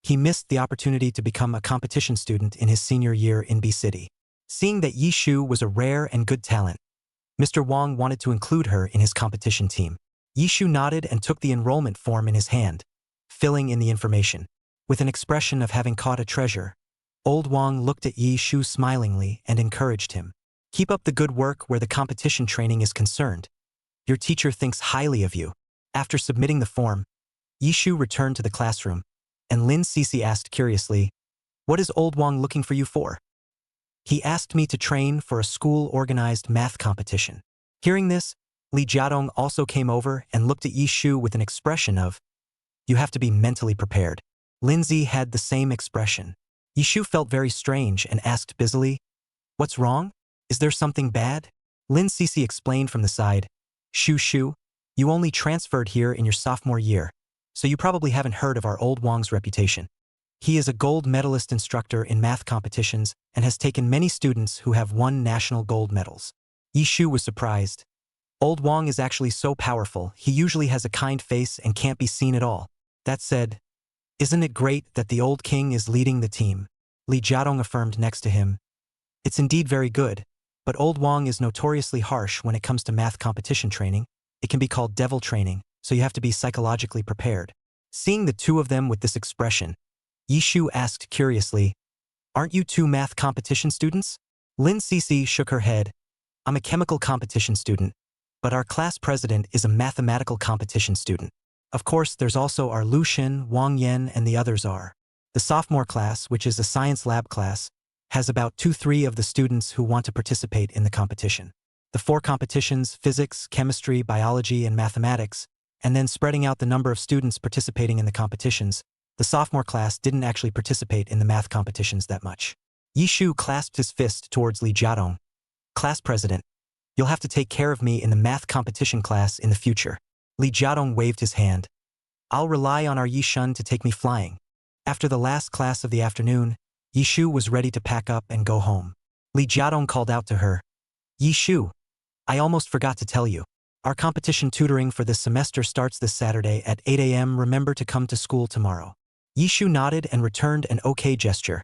[SPEAKER 2] he missed the opportunity to become a competition student in his senior year in B City. Seeing that Yishu was a rare and good talent, Mr. Wang wanted to include her in his competition team. Yishu nodded and took the enrollment form in his hand, filling in the information. With an expression of having caught a treasure, Old Wang looked at Yishu smilingly and encouraged him. Keep up the good work where the competition training is concerned. Your teacher thinks highly of you. After submitting the form, Yishu returned to the classroom, and Lin Cece asked curiously, "What is Old Wang looking for you for?" "He asked me to train for a school-organized math competition." Hearing this, Li Jiadong also came over and looked at Yishu with an expression of, "You have to be mentally prepared." Lindsay had the same expression. Yishu felt very strange and asked busily, "What's wrong? Is there something bad?" Lin Cece explained from the side, Shu, you only transferred here in your sophomore year, so you probably haven't heard of our Old Wang's reputation. He is a gold medalist instructor in math competitions and has taken many students who have won national gold medals." Yishu was surprised. Old Wang is actually so powerful, he usually has a kind face and can't be seen at all. That said, isn't it great that the old king is leading the team? Li Jiadong affirmed next to him. It's indeed very good, but Old Wang is notoriously harsh when it comes to math competition training. It can be called devil training, so you have to be psychologically prepared. Seeing the two of them with this expression, Yishu asked curiously, "Aren't you two math competition students?" Lin Cece shook her head. "I'm a chemical competition student, but our class president is a mathematical competition student. Of course, there's also our Lucian, Wang Yan, and the others are." The sophomore class, which is a science lab class, has about 2-3 of the students who want to participate in the competition. The 4 competitions, physics, chemistry, biology, and mathematics, and then spreading out the number of students participating in the competitions, the sophomore class didn't actually participate in the math competitions that much. Yishu clasped his fist towards Li Jiadong. "Class president, you'll have to take care of me in the math competition class in the future." Li Jiadong waved his hand. "I'll rely on our Yishun to take me flying." After the last class of the afternoon, Yishu was ready to pack up and go home. Li Jiadong called out to her, "Yishu, I almost forgot to tell you. Our competition tutoring for this semester starts this Saturday at 8 a.m. Remember to come to school tomorrow." Yishu nodded and returned an okay gesture,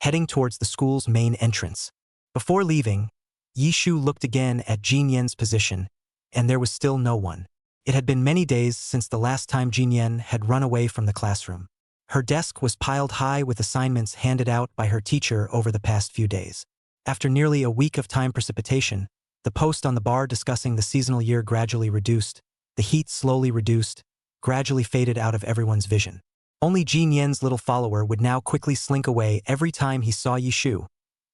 [SPEAKER 2] heading towards the school's main entrance. Before leaving, Yishu looked again at Jin Yen's position, and there was still no one. It had been many days since the last time Jin Yen had run away from the classroom. Her desk was piled high with assignments handed out by her teacher over the past few days. After nearly a week of time precipitation, the post on the bar discussing the seasonal year gradually reduced, the heat slowly reduced, gradually faded out of everyone's vision. Only Jin Yen's little follower would now quickly slink away every time he saw Yishu,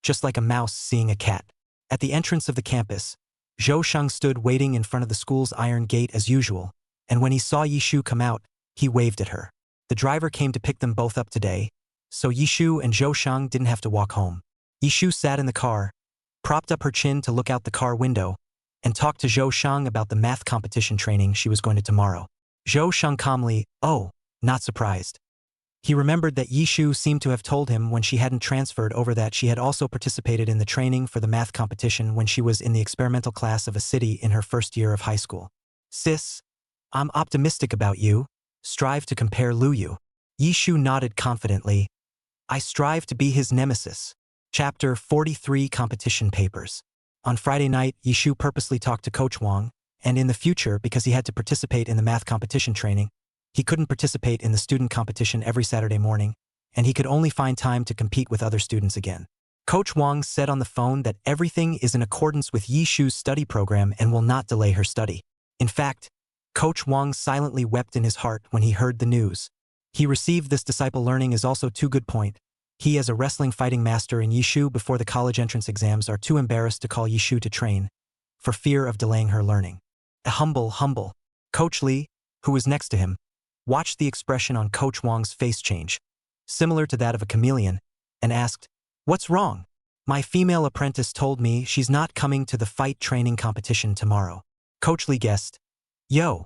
[SPEAKER 2] just like a mouse seeing a cat. At the entrance of the campus, Zhou Sheng stood waiting in front of the school's iron gate as usual, and when he saw Yishu come out, he waved at her. The driver came to pick them both up today, so Yishu and Zhou Sheng didn't have to walk home. Yishu sat in the car, propped up her chin to look out the car window, and talked to Zhou Sheng about the math competition training she was going to tomorrow. Zhou Sheng calmly, "Oh, not surprised. He remembered that Yishu seemed to have told him when she hadn't transferred over that she had also participated in the training for the math competition when she was in the experimental class of a city in her first year of high school. Sis, I'm optimistic about you. Strive to compare Luyu. Yishu nodded confidently. I strive to be his nemesis. Chapter 43 Competition Papers. On Friday night, Yishu purposely talked to Coach Wang, and in the future, because he had to participate in the math competition training, he couldn't participate in the student competition every Saturday morning, and he could only find time to compete with other students again. Coach Wang said on the phone that everything is in accordance with Yishu's study program and will not delay her study. In fact, Coach Wang silently wept in his heart when he heard the news. He received this disciple learning is also too good point. He as a wrestling fighting master in Yishu before the college entrance exams are too embarrassed to call Yishu to train, for fear of delaying her learning. A humble. Coach Lee, who was next to him, watched the expression on Coach Wang's face change, similar to that of a chameleon, and asked, "What's wrong? My female apprentice told me she's not coming to the fight training competition tomorrow." Coach Lee guessed, "Yo,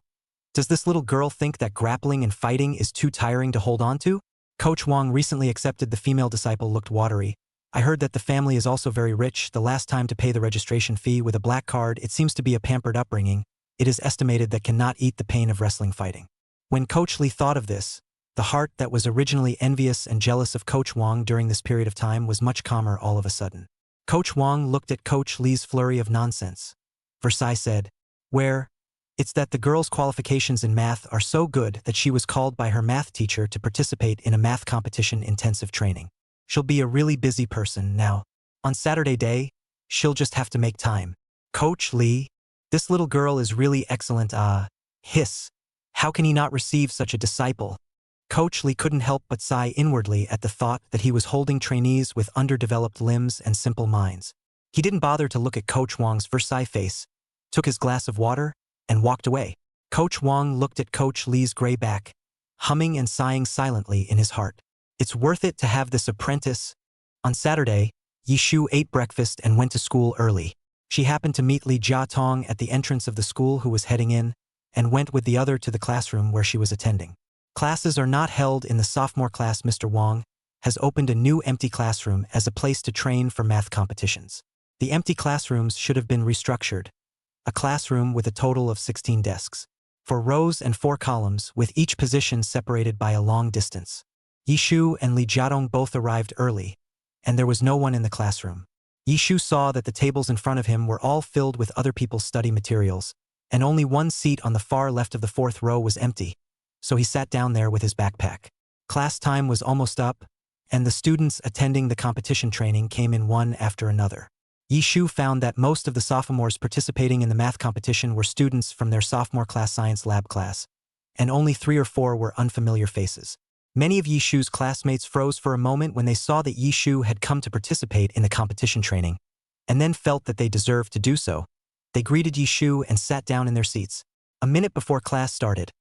[SPEAKER 2] does this little girl think that grappling and fighting is too tiring to hold on to?" Coach Wang recently accepted the female disciple looked watery. I heard that the family is also very rich. The last time to pay the registration fee with a black card, it seems to be a pampered upbringing. It is estimated that cannot eat the pain of wrestling fighting. When Coach Lee thought of this, the heart that was originally envious and jealous of Coach Wang during this period of time was much calmer all of a sudden. Coach Wang looked at Coach Lee's flurry of nonsense. Versailles said, It's that the girl's qualifications in math are so good that she was called by her math teacher to participate in a math competition intensive training. She'll be a really busy person now. On Saturday day, she'll just have to make time. Coach Lee, this little girl is really excellent. Hiss. How can he not receive such a disciple? Coach Lee couldn't help but sigh inwardly at the thought that he was holding trainees with underdeveloped limbs and simple minds. He didn't bother to look at Coach Wang's Versailles face, took his glass of water, and walked away. Coach Wang looked at Coach Lee's gray back, humming and sighing silently in his heart. It's worth it to have this apprentice. On Saturday, Yishu ate breakfast and went to school early. She happened to meet Li Jiatong at the entrance of the school who was heading in, and went with the other to the classroom where she was attending. Classes are not held in the sophomore class. Mr. Wang has opened a new empty classroom as a place to train for math competitions. The empty classrooms should have been restructured. A classroom with a total of 16 desks, 4 rows and 4 columns, with each position separated by a long distance. Yishu and Li Jiatong both arrived early, and there was no one in the classroom. Yishu saw that the tables in front of him were all filled with other people's study materials, and only one seat on the far left of the 4th row was empty, so he sat down there with his backpack. Class time was almost up, and the students attending the competition training came in one after another. Yishu found that most of the sophomores participating in the math competition were students from their sophomore class science lab class, and only 3 or 4 were unfamiliar faces. Many of Yishu's classmates froze for a moment when they saw that Yishu had come to participate in the competition training, and then felt that they deserved to do so. They greeted Yishu and sat down in their seats. A minute before class started,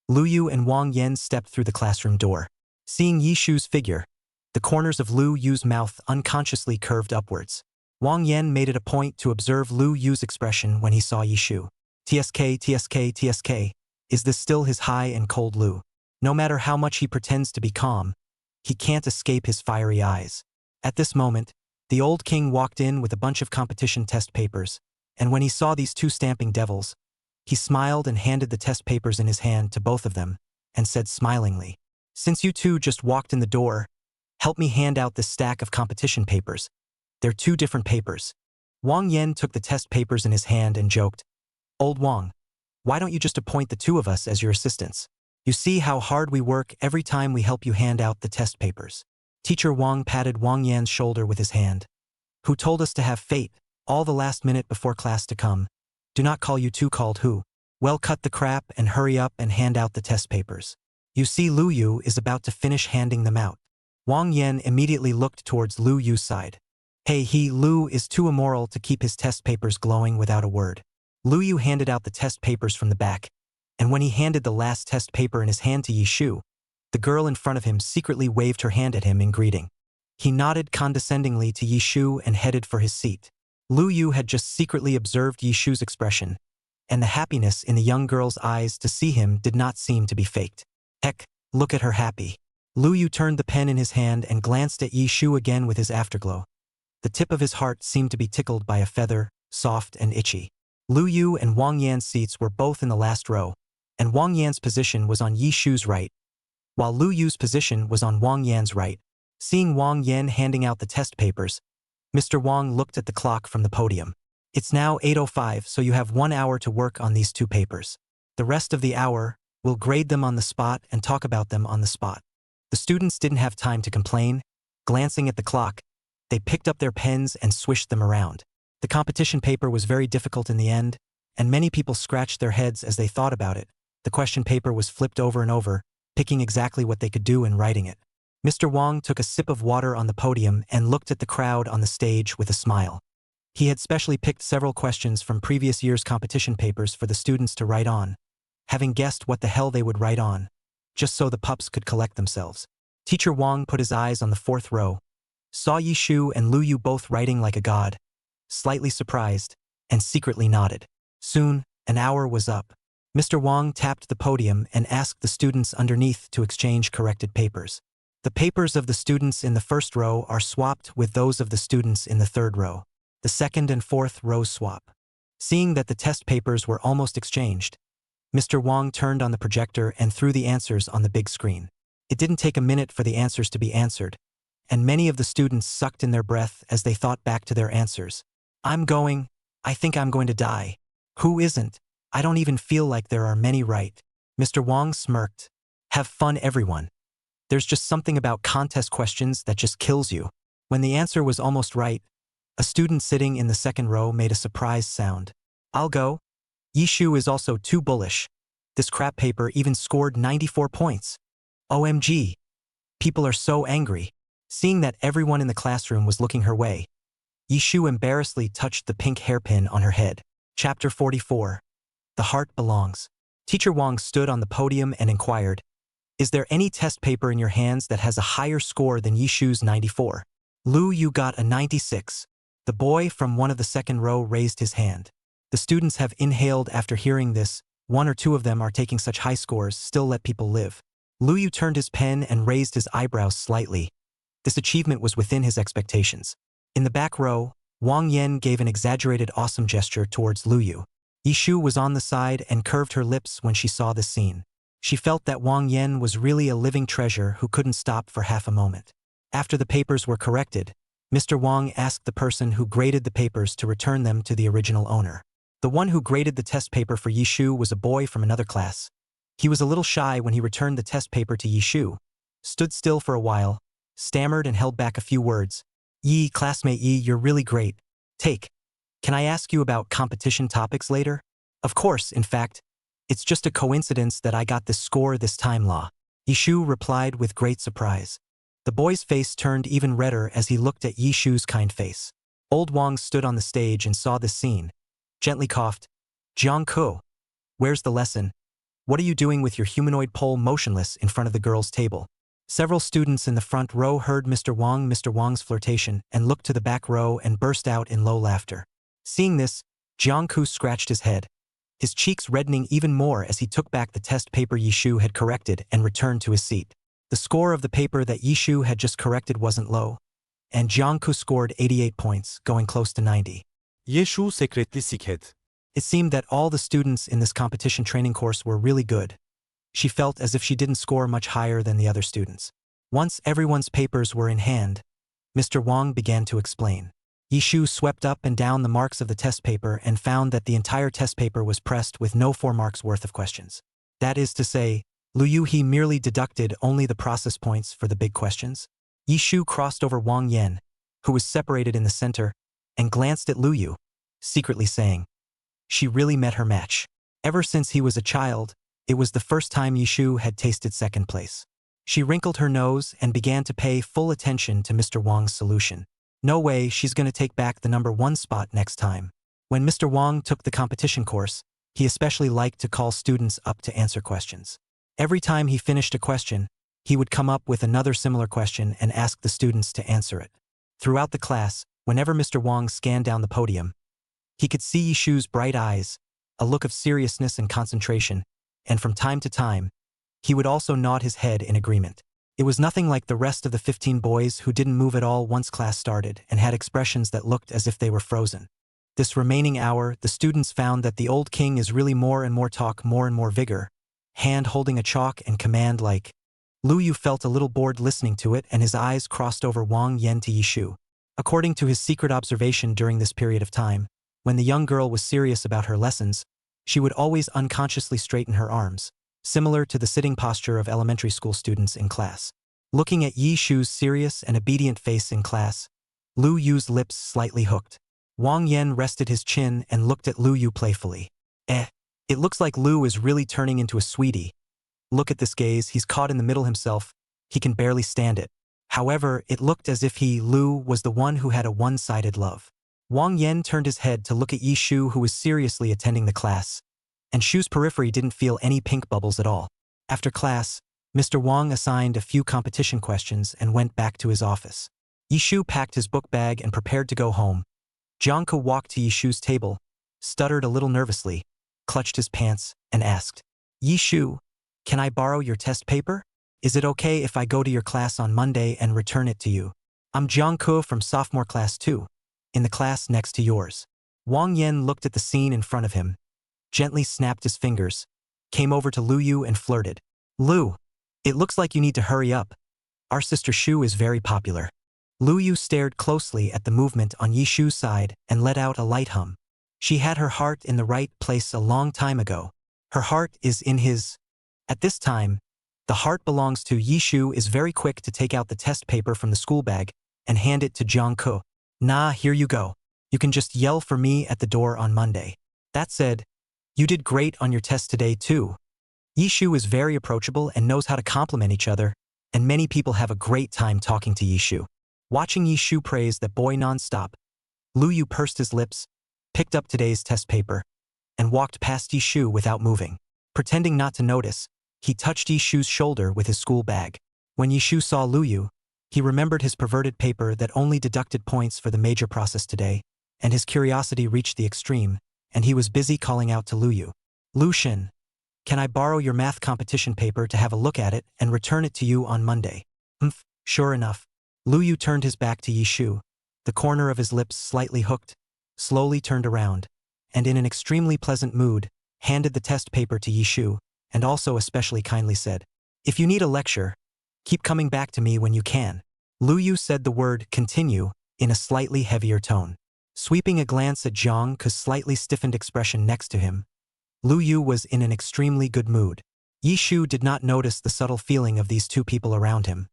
[SPEAKER 2] Lu Yu and Wang Yan stepped through the classroom door. Seeing Yishu's figure, the corners of Lu Yu's mouth unconsciously curved upwards. Wang Yan made it a point to observe Lu Yu's expression when he saw Yishu. TSK. Is this still his high and cold Lu? No matter how much he pretends to be calm, he can't escape his fiery eyes. At this moment, the old king walked in with a bunch of competition test papers, and when he saw these 2 stamping devils, he smiled and handed the test papers in his hand to both of them, and said smilingly, "Since you 2 just walked in the door, help me hand out this stack of competition papers. They're 2 different papers." Wang Yan took the test papers in his hand and joked, "Old Wang, why don't you just appoint the 2 of us as your assistants? You see how hard we work every time we help you hand out the test papers." Teacher Wang patted Wang Yan's shoulder with his hand. "Who told us to have fate, all the last minute before class to come? Do not call you 2 called who? Well, cut the crap and hurry up and hand out the test papers. You see Lu Yu is about to finish handing them out." Wang Yan immediately looked towards Lu Yu's side. Lu is too immoral to keep his test papers glowing without a word. Lu Yu handed out the test papers from the back, and when he handed the last test paper in his hand to Yishu, the girl in front of him secretly waved her hand at him in greeting. He nodded condescendingly to Yishu and headed for his seat. Lu Yu had just secretly observed Yishu's expression, and the happiness in the young girl's eyes to see him did not seem to be faked. Heck, Look at her happy. Lu Yu turned the pen in his hand and glanced at Yi Shu again with his afterglow. The tip of his heart seemed to be tickled by a feather, soft and itchy. Lu Yu and Wang Yan's seats were both in the last row, and Wang Yan's position was on Yi Shu's right, while Lu Yu's position was on Wang Yan's right. Seeing Wang Yan handing out the test papers, Mr. Wang looked at the clock from the podium. It's now 8:05, so you have 1 hour to work on these 2 papers. The rest of the hour, we'll grade them on the spot and talk about them on the spot. The students didn't have time to complain. Glancing at the clock, they picked up their pens and swished them around. The competition paper was very difficult in the end, and many people scratched their heads as they thought about it. The question paper was flipped over and over, picking exactly what they could do in writing it. Mr. Wang took a sip of water on the podium and looked at the crowd on the stage with a smile. He had specially picked several questions from previous year's competition papers for the students to write on, having guessed what the hell they would write on, just so the pups could collect themselves. Teacher Wang put his eyes on the 4th row, saw Yi Shu and Lu Yu both writing like a god, slightly surprised, and secretly nodded. Soon, an hour was up. Mr. Wang tapped the podium and asked the students underneath to exchange corrected papers. The papers of the students in the 1st row are swapped with those of the students in the 3rd row. The 2nd and 4th rows swap. Seeing that the test papers were almost exchanged, Mr. Wang turned on the projector and threw the answers on the big screen. It didn't take a minute for the answers to be answered, and many of the students sucked in their breath as they thought back to their answers. I think I'm going to die. Who isn't? I don't even feel like there are many right. Mr. Wang smirked. Have fun, everyone. There's just something about contest questions that just kills you. When the answer was almost right, a student sitting in the 2nd row made a surprised sound. I'll go. Yi Shu is also too bullish. This crap paper even scored 94 points. OMG. People are so angry. Seeing that everyone in the classroom was looking her way, Yi Shu embarrassedly touched the pink hairpin on her head. Chapter 44. The Heart Belongs. Teacher Wang stood on the podium and inquired, is there any test paper in your hands that has a higher score than Yi Shu's 94? Lu Yu got a 96. The boy from one of the 2nd row raised his hand. The students have inhaled after hearing this. 1 or 2 of them are taking such high scores, still let people live. Lu Yu turned his pen and raised his eyebrows slightly. This achievement was within his expectations. In the back row, Wang Yan gave an exaggerated awesome gesture towards Lu Yu. Yi Shu was on the side and curved her lips when she saw this scene. She felt that Wang Yan was really a living treasure who couldn't stop for half a moment. After the papers were corrected, Mr. Wang asked the person who graded the papers to return them to the original owner. The one who graded the test paper for Yi Shu was a boy from another class. He was a little shy when he returned the test paper to Yi Shu, stood still for a while, stammered and held back a few words. Yi, classmate Yi, you're really great. Can I ask you about competition topics later? Of course, in fact, it's just a coincidence that I got this score this time, La. Yi Shu replied with great surprise. The boy's face turned even redder as he looked at Yi Shu's kind face. Old Wang stood on the stage and saw this scene. Gently coughed. Jiangku, where's the lesson? What are you doing with your humanoid pole motionless in front of the girls' table? Several students in the front row heard Mr. Wang's flirtation and looked to the back row and burst out in low laughter. Seeing this, Jiangku scratched his head, his cheeks reddening even more as he took back the test paper Yi Shu had corrected and returned to his seat. The score of the paper that Yi Shu had just corrected wasn't low, and Jiangku scored 88 points, going close to 90.
[SPEAKER 3] Yi Shu secretly sicked.
[SPEAKER 2] It seemed that all the students in this competition training course were really good. She felt as if she didn't score much higher than the other students. Once everyone's papers were in hand, Mr. Wang began to explain. Yi Shu swept up and down the marks of the test paper and found that the entire test paper was pressed with no 4 marks worth of questions. That is to say, Lu Yu he merely deducted only the process points for the big questions. Yi Shu crossed over Wang Yan, who was separated in the center, and glanced at Lu Yu, secretly saying, she really met her match. Ever since he was a child, it was the first time Yi Shu had tasted 2nd place. She wrinkled her nose and began to pay full attention to Mr. Wang's solution. No way she's going to take back the number 1 spot next time. When Mr. Wang took the competition course, he especially liked to call students up to answer questions. Every time he finished a question, he would come up with another similar question and ask the students to answer it. Throughout the class, whenever Mr. Wang scanned down the podium, he could see Yi Shu's bright eyes, a look of seriousness and concentration, and from time to time, He would also nod his head in agreement. It was nothing like the rest of the 15 boys who didn't move at all once class started and had expressions that looked as if they were frozen. This remaining hour, the students found that the old king is really more and more talk, more and more vigor, hand holding a chalk and command like. Lu Yu felt a little bored listening to it, and his eyes crossed over Wang Yen to Yishu. According to his secret observation during this period of time, when the young girl was serious about her lessons, she would always unconsciously straighten her arms, similar to the sitting posture of elementary school students in class. Looking at Yishu's serious and obedient face in class, Lu Yu's lips slightly hooked. Wang Yen rested his chin and looked at Lu Yu playfully. It looks like Lu is really turning into a sweetie. Look at this gaze, he's caught in the middle himself. He can barely stand it. However, it looked as if Lu was the one who had a one-sided love. Wang Yen turned his head to look at Yishu, who was seriously attending the class, and Shu's periphery didn't feel any pink bubbles at all. After class, Mr. Wang assigned a few competition questions and went back to his office. Yishu packed his book bag and prepared to go home. Jiangke walked to Yishu's table, stuttered a little nervously, clutched his pants, and asked, "Yishu, can I borrow your test paper? Is it okay if I go to your class on Monday and return it to you? I'm Jiangke from sophomore class 2, in the class next to yours." Wang Yen looked at the scene in front of him, gently snapped his fingers, came over to Lu Yu and flirted. "Lu, it looks like you need to hurry up. Our sister Shu is very popular." Lu Yu stared closely at the movement on Yishu's side and let out a light hum. She had her heart in the right place a long time ago. Her heart is in his. At this time, the heart belongs to Yishu is very quick to take out the test paper from the school bag and hand it to Jiangke. "Nah, here you go. You can just yell for me at the door on Monday." That said, "You did great on your test today too." Yishu is very approachable and knows how to compliment each other, and many people have a great time talking to Yishu. Watching Yishu praise that boy non-stop, Lu Yu pursed his lips, picked up today's test paper, and walked past Yishu without moving. Pretending not to notice, he touched Yishu's shoulder with his school bag. When Yishu saw Lu Yu, he remembered his perverted paper that only deducted points for the major process today, and his curiosity reached the extreme, and he was busy calling out to Lu Yu. "Lu Shin, can I borrow your math competition paper to have a look at it and return it to you on Monday?" Sure enough. Lu Yu turned his back to Yishu, the corner of his lips slightly hooked, slowly turned around, and in an extremely pleasant mood, handed the test paper to Yishu, and also especially kindly said, "If you need a lecture, keep coming back to me when you can." Lu Yu said the word "continue" in a slightly heavier tone. Sweeping a glance at Jiangke's slightly stiffened expression next to him, Lu Yu was in an extremely good mood. Yishu did not notice the subtle feeling of these two people around him,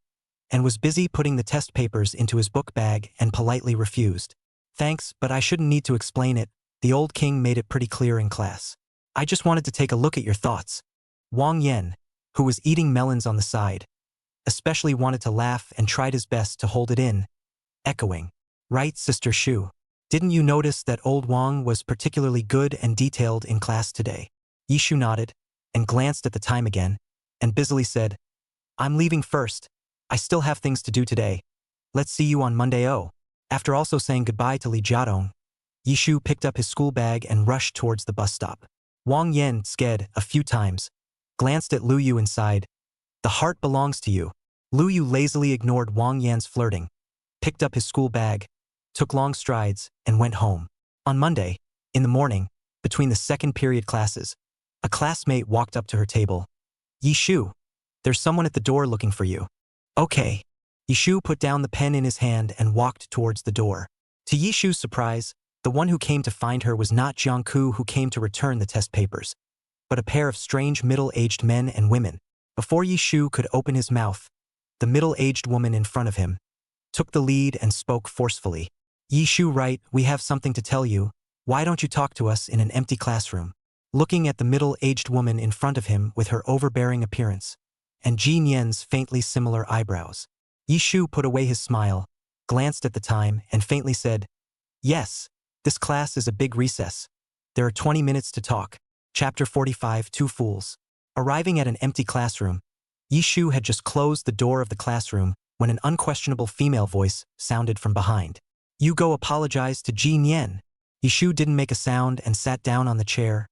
[SPEAKER 2] and was busy putting the test papers into his book bag and politely refused. "Thanks, but I shouldn't need to explain it. The old king made it pretty clear in class. I just wanted to take a look at your thoughts." Wang Yen, who was eating melons on the side, especially wanted to laugh and tried his best to hold it in, echoing, "Right, Sister Shu. Didn't you notice that old Wang was particularly good and detailed in class today?" Yishu nodded and glanced at the time again, and busily said, "I'm leaving first. I still have things to do today. Let's see you on Monday." After also saying goodbye to Li Jiadong, Yishu picked up his school bag and rushed towards the bus stop. Wang Yen sked a few times, glanced at Lu Yu and sighed, "The heart belongs to you." Lu Yu lazily ignored Wang Yan's flirting, picked up his school bag, took long strides, and went home. On Monday, in the morning, between the second period classes, a classmate walked up to her table. "Yishu, there's someone at the door looking for you." "Okay." Yishu put down the pen in his hand and walked towards the door. To Yishu's surprise, the one who came to find her was not Jiangke, who came to return the test papers, but a pair of strange middle-aged men and women. Before Yishu could open his mouth, the middle-aged woman in front of him took the lead and spoke forcefully. "Yishu, right, we have something to tell you. Why don't you talk to us in an empty classroom?" Looking at the middle-aged woman in front of him with her overbearing appearance, and Jin Yen's faintly similar eyebrows, Yishu put away his smile, glanced at the time, and faintly said, "Yes, this class is a big recess. There are 20 minutes to talk." Chapter 45, Two Fools. Arriving at an empty classroom, Yishu had just closed the door of the classroom when an unquestionable female voice sounded from behind. "You go apologize to Jin Yen." Yishu didn't make a sound and sat down on the chair,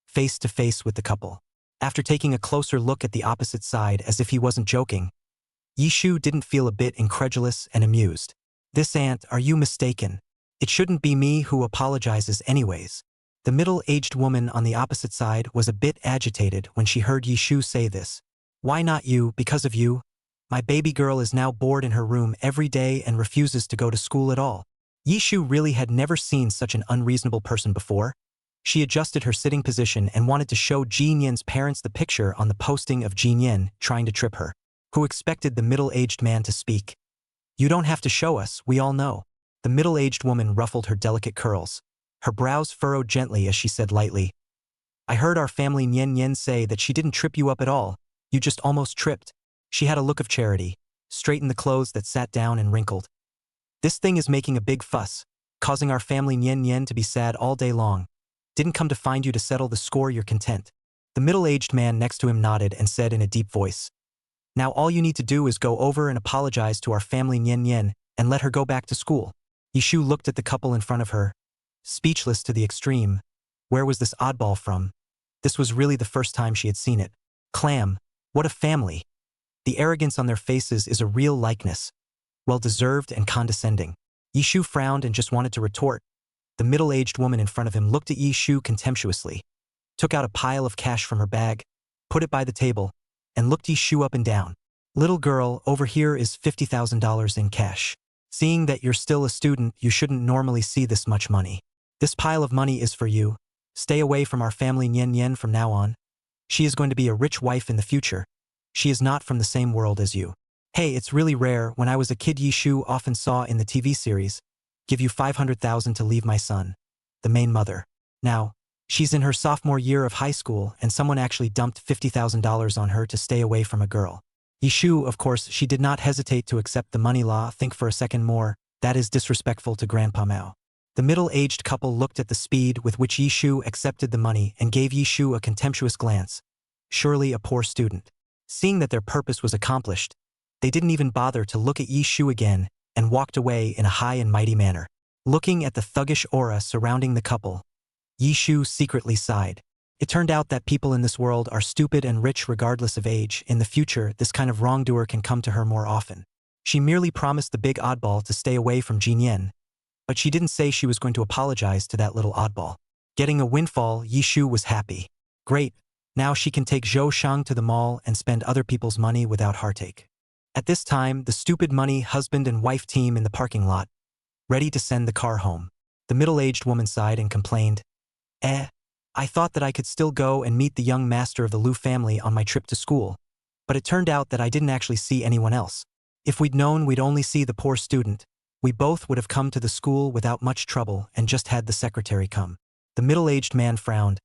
[SPEAKER 2] face to face with the couple. After taking a closer look at the opposite side as if he wasn't joking, Yishu didn't feel a bit incredulous and amused. "This aunt, are you mistaken? It shouldn't be me who apologizes anyways." The middle-aged woman on the opposite side was a bit agitated when she heard Yishu say this. "Why not you? Because of you? My baby girl is now bored in her room every day and refuses to go to school at all." Yishu really had never seen such an unreasonable person before. She adjusted her sitting position and wanted to show Jin Yen's parents the picture on the posting of Jin Yen trying to trip her, who expected the middle-aged man to speak. "You don't have to show us, we all know." The middle-aged woman ruffled her delicate curls. Her brows furrowed gently as she said lightly, "I heard our family Nyen Yen say that she didn't trip you up at all, you just almost tripped." She had a look of charity, straightened the clothes that sat down and wrinkled. "This thing is making a big fuss, causing our family Nyen Yen to be sad all day long. Didn't come to find you to settle the score, you're content." The middle-aged man next to him nodded and said in a deep voice, "Now all you need to do is go over and apologize to our family Nyen Yen and let her go back to school." Yishu looked at the couple in front of her, speechless to the extreme. Where was this oddball from? This was really the first time she had seen it. Clam, what a family. The arrogance on their faces is a real likeness. Well-deserved and condescending. Yishu frowned and just wanted to retort. The middle-aged woman in front of him looked at Yishu contemptuously, took out a pile of cash from her bag, put it by the table, and looked Yishu up and down. "Little girl, over here is $50,000 in cash. Seeing that you're still a student, you shouldn't normally see this much money. This pile of money is for you. Stay away from our family Nyen Yen from now on. She is going to be a rich wife in the future. She is not from the same world as you. Hey, it's really rare. When I was a kid, Yishu often saw in the TV series, 'Give you 500,000 to leave my son,' the main mother. Now, she's in her sophomore year of high school and someone actually dumped $50,000 on her to stay away from a girl. Yishu, of course, she did not hesitate to accept the money law. Think for a second more, that is disrespectful to Grandpa Mao." The middle-aged couple looked at the speed with which Yishu accepted the money and gave Yishu a contemptuous glance. Surely a poor student. Seeing that their purpose was accomplished, they didn't even bother to look at Yishu again and walked away in a high and mighty manner. Looking at the thuggish aura surrounding the couple, Yishu secretly sighed. It turned out that people in this world are stupid and rich regardless of age. In the future, this kind of wrongdoer can come to her more often. She merely promised the big oddball to stay away from Jin Yen, but she didn't say she was going to apologize to that little oddball. Getting a windfall, Yishu was happy. Great, now she can take Zhou Shang to the mall and spend other people's money without heartache. At this time, the stupid money husband and wife team in the parking lot, ready to send the car home. The middle-aged woman sighed and complained, I thought that I could still go and meet the young master of the Liu family on my trip to school, but it turned out that I didn't actually see anyone else. If we'd known we'd only see the poor student, we both would have come to the school without much trouble and just had the secretary come." The middle-aged man frowned.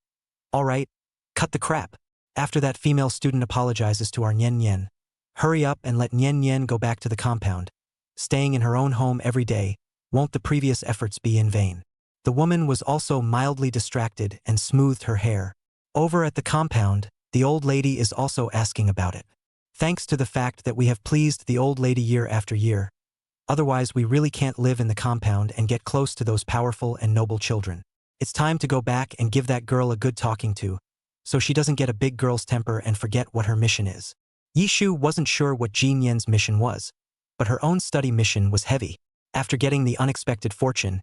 [SPEAKER 2] "All right, cut the crap. After that female student apologizes to our Nyen Yen, hurry up and let Nyen Yen go back to the compound. Staying in her own home every day, won't the previous efforts be in vain?" The woman was also mildly distracted and smoothed her hair. "Over at the compound, the old lady is also asking about it. Thanks to the fact that we have pleased the old lady year after year. Otherwise, we really can't live in the compound and get close to those powerful and noble children. It's time to go back and give that girl a good talking to, so she doesn't get a big girl's temper and forget what her mission is." Yishu wasn't sure what Jin Yen's mission was, but her own study mission was heavy. After getting the unexpected fortune,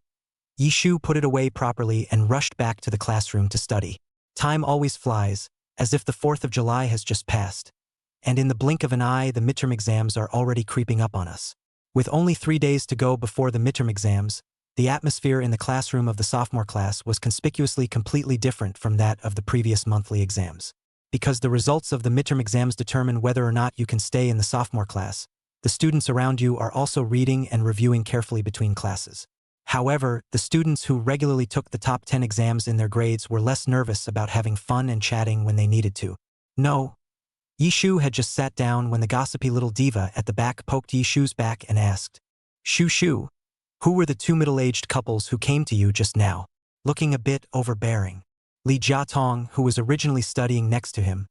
[SPEAKER 2] Yishu put it away properly and rushed back to the classroom to study. Time always flies, as if the 4th of July has just passed. And in the blink of an eye, the midterm exams are already creeping up on us. With only 3 days to go before the midterm exams, the atmosphere in the classroom of the sophomore class was conspicuously completely different from that of the previous monthly exams. Because the results of the midterm exams determine whether or not you can stay in the sophomore class, the students around you are also reading and reviewing carefully between classes. However, the students who regularly took the top 10 exams in their grades were less nervous about having fun and chatting when they needed to. No. Yishu had just sat down when the gossipy little diva at the back poked Yishu's back and asked, Shu, who were the 2 middle-aged couples who came to you just now?" Looking a bit overbearing. Li Jiatong, who was originally studying next to him,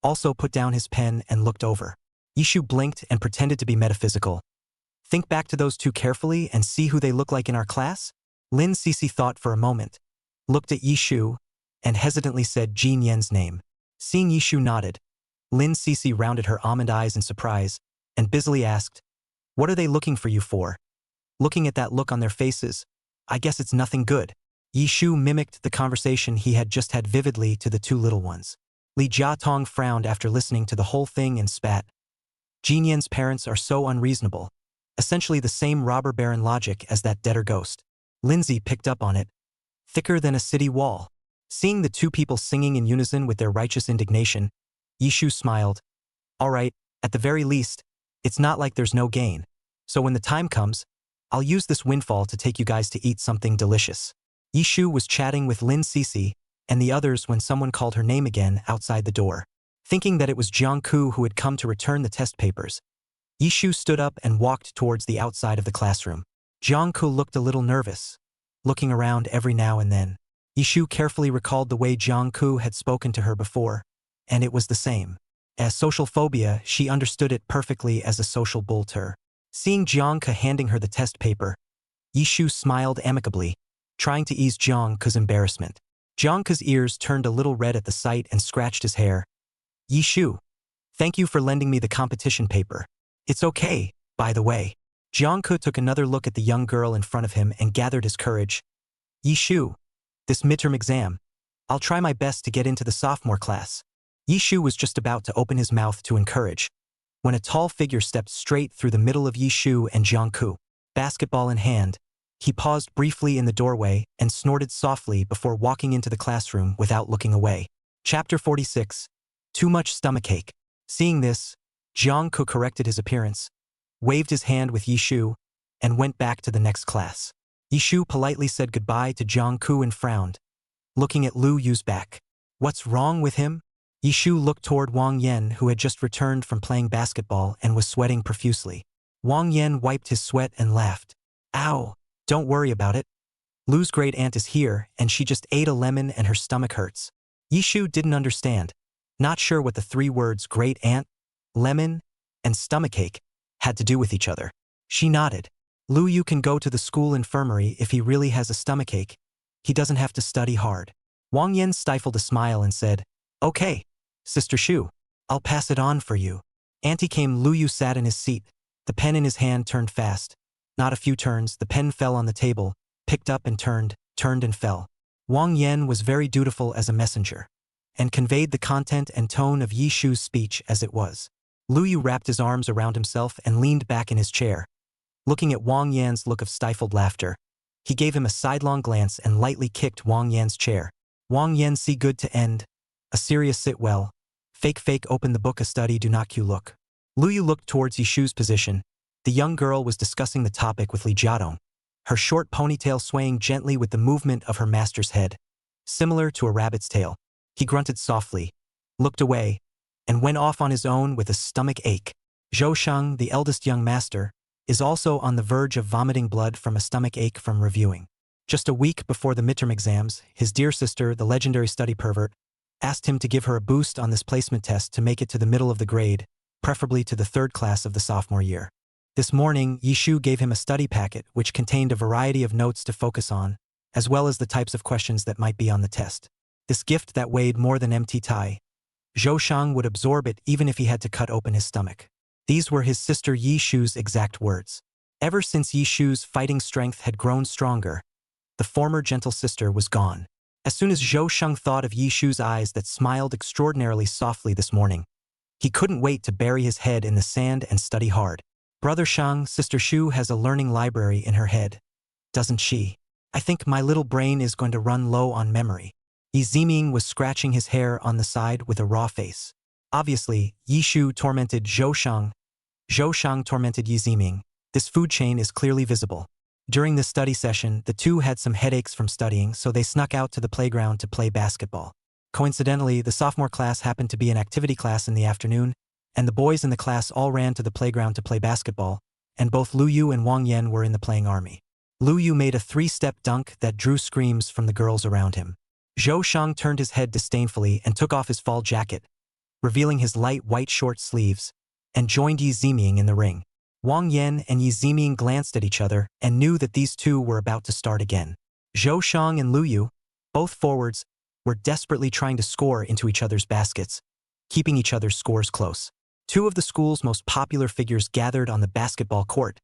[SPEAKER 2] also put down his pen and looked over. Yishu blinked and pretended to be metaphysical. "Think back to those 2 carefully and see who they look like in our class?" Lin Cece thought for a moment, looked at Yishu, and hesitantly said Jin Yen's name. Seeing Yishu nodded, Lin Cece rounded her almond eyes in surprise and busily asked, "What are they looking for you for?" Looking at that look on their faces, "I guess it's nothing good." Yishu mimicked the conversation he had just had vividly to the two little ones. Li Jiatong frowned after listening to the whole thing and spat. Jin Yan's parents are so unreasonable. Essentially the same robber baron logic as that debtor ghost. Lindsay picked up on it. Thicker than a city wall. Seeing the two people singing in unison with their righteous indignation, Yishu smiled. "All right, at the very least, it's not like there's no gain. So when the time comes, I'll use this windfall to take you guys to eat something delicious." Yishu was chatting with Lin Cece and the others when someone called her name again outside the door. Thinking that it was Jiangku who had come to return the test papers, Yishu stood up and walked towards the outside of the classroom. Jiangku looked a little nervous, looking around every now and then. Yishu carefully recalled the way Jiangku had spoken to her before, and it was the same. As social phobia, she understood it perfectly as a social bull-ter. Seeing Jiangku handing her the test paper, Yishu smiled amicably, trying to ease Jiangku's embarrassment. Jiangku's ears turned a little red at the sight and scratched his hair. "Yishu, thank you for lending me the competition paper. It's okay, by the way." Jiangku took another look at the young girl in front of him and gathered his courage. "Yishu, this midterm exam, I'll try my best to get into the sophomore class." Yishu was just about to open his mouth to encourage, when a tall figure stepped straight through the middle of Yishu and Jiangku. Basketball in hand, he paused briefly in the doorway and snorted softly before walking into the classroom without looking away. Chapter 46. Too much stomachache. Seeing this, Jiangku corrected his appearance, waved his hand with Yishu, and went back to the next class. Yishu politely said goodbye to Jiangku and frowned, looking at Lu Yu's back. What's wrong with him? Yishu looked toward Wang Yan, who had just returned from playing basketball and was sweating profusely. Wang Yan wiped his sweat and laughed. "Ow, don't worry about it. Lu's great aunt is here and she just ate a lemon and her stomach hurts." Yishu didn't understand, not sure what the three words great aunt, lemon, and stomachache had to do with each other. She nodded. "Lu Yu can go to the school infirmary if he really has a stomachache. He doesn't have to study hard." Wang Yan stifled a smile and said, "Okay, Sister Shu, I'll pass it on for you." Auntie came. Lu Yu sat in his seat. The pen in his hand turned fast. Not a few turns, the pen fell on the table, picked up and turned and fell. Wang Yan was very dutiful as a messenger, and conveyed the content and tone of Yishu's speech as it was. Lu Yu wrapped his arms around himself and leaned back in his chair. Looking at Wang Yan's look of stifled laughter, he gave him a sidelong glance and lightly kicked Wang Yan's chair. Wang Yan see good to end. A serious sit well. Fake open the book a study do not Q look. Lu Yu looked towards Yishu's position. The young girl was discussing the topic with Li Jiatong, her short ponytail swaying gently with the movement of her master's head, similar to a rabbit's tail. He grunted softly, looked away, and went off on his own with a stomach ache. Zhou Shang, the eldest young master, is also on the verge of vomiting blood from a stomach ache from reviewing. Just a week before the midterm exams, his dear sister, the legendary study pervert, asked him to give her a boost on this placement test to make it to the middle of the grade, preferably to the third class of the sophomore year. This morning, Yishu gave him a study packet which contained a variety of notes to focus on, as well as the types of questions that might be on the test. This gift that weighed more than empty Tai. Zhou Shang would absorb it even if he had to cut open his stomach. These were his sister Yishu's exact words. Ever since Yishu's fighting strength had grown stronger, the former gentle sister was gone. As soon as Zhou Shang thought of Yishu's eyes that smiled extraordinarily softly this morning, he couldn't wait to bury his head in the sand and study hard. Brother Shang, Sister Shu has a learning library in her head, doesn't she? I think my little brain is going to run low on memory. Yi Ziming was scratching his hair on the side with a raw face. Obviously, Yishu tormented Zhou Shang. Zhou Shang tormented Yi Ziming. This food chain is clearly visible. During the study session, the two had some headaches from studying, so they snuck out to the playground to play basketball. Coincidentally, the sophomore class happened to be an activity class in the afternoon, and the boys in the class all ran to the playground to play basketball, and both Lu Yu and Wang Yan were in the playing army. Lu Yu made a 3-step dunk that drew screams from the girls around him. Zhou Shang turned his head disdainfully and took off his fall jacket, revealing his light white short sleeves, and joined Yi Ziming in the ring. Wang Yan and Yi Ziming glanced at each other and knew that these two were about to start again. Zhou Shang and Lu Yu, both forwards, were desperately trying to score into each other's baskets, keeping each other's scores close. Two of the school's most popular figures gathered on the basketball court,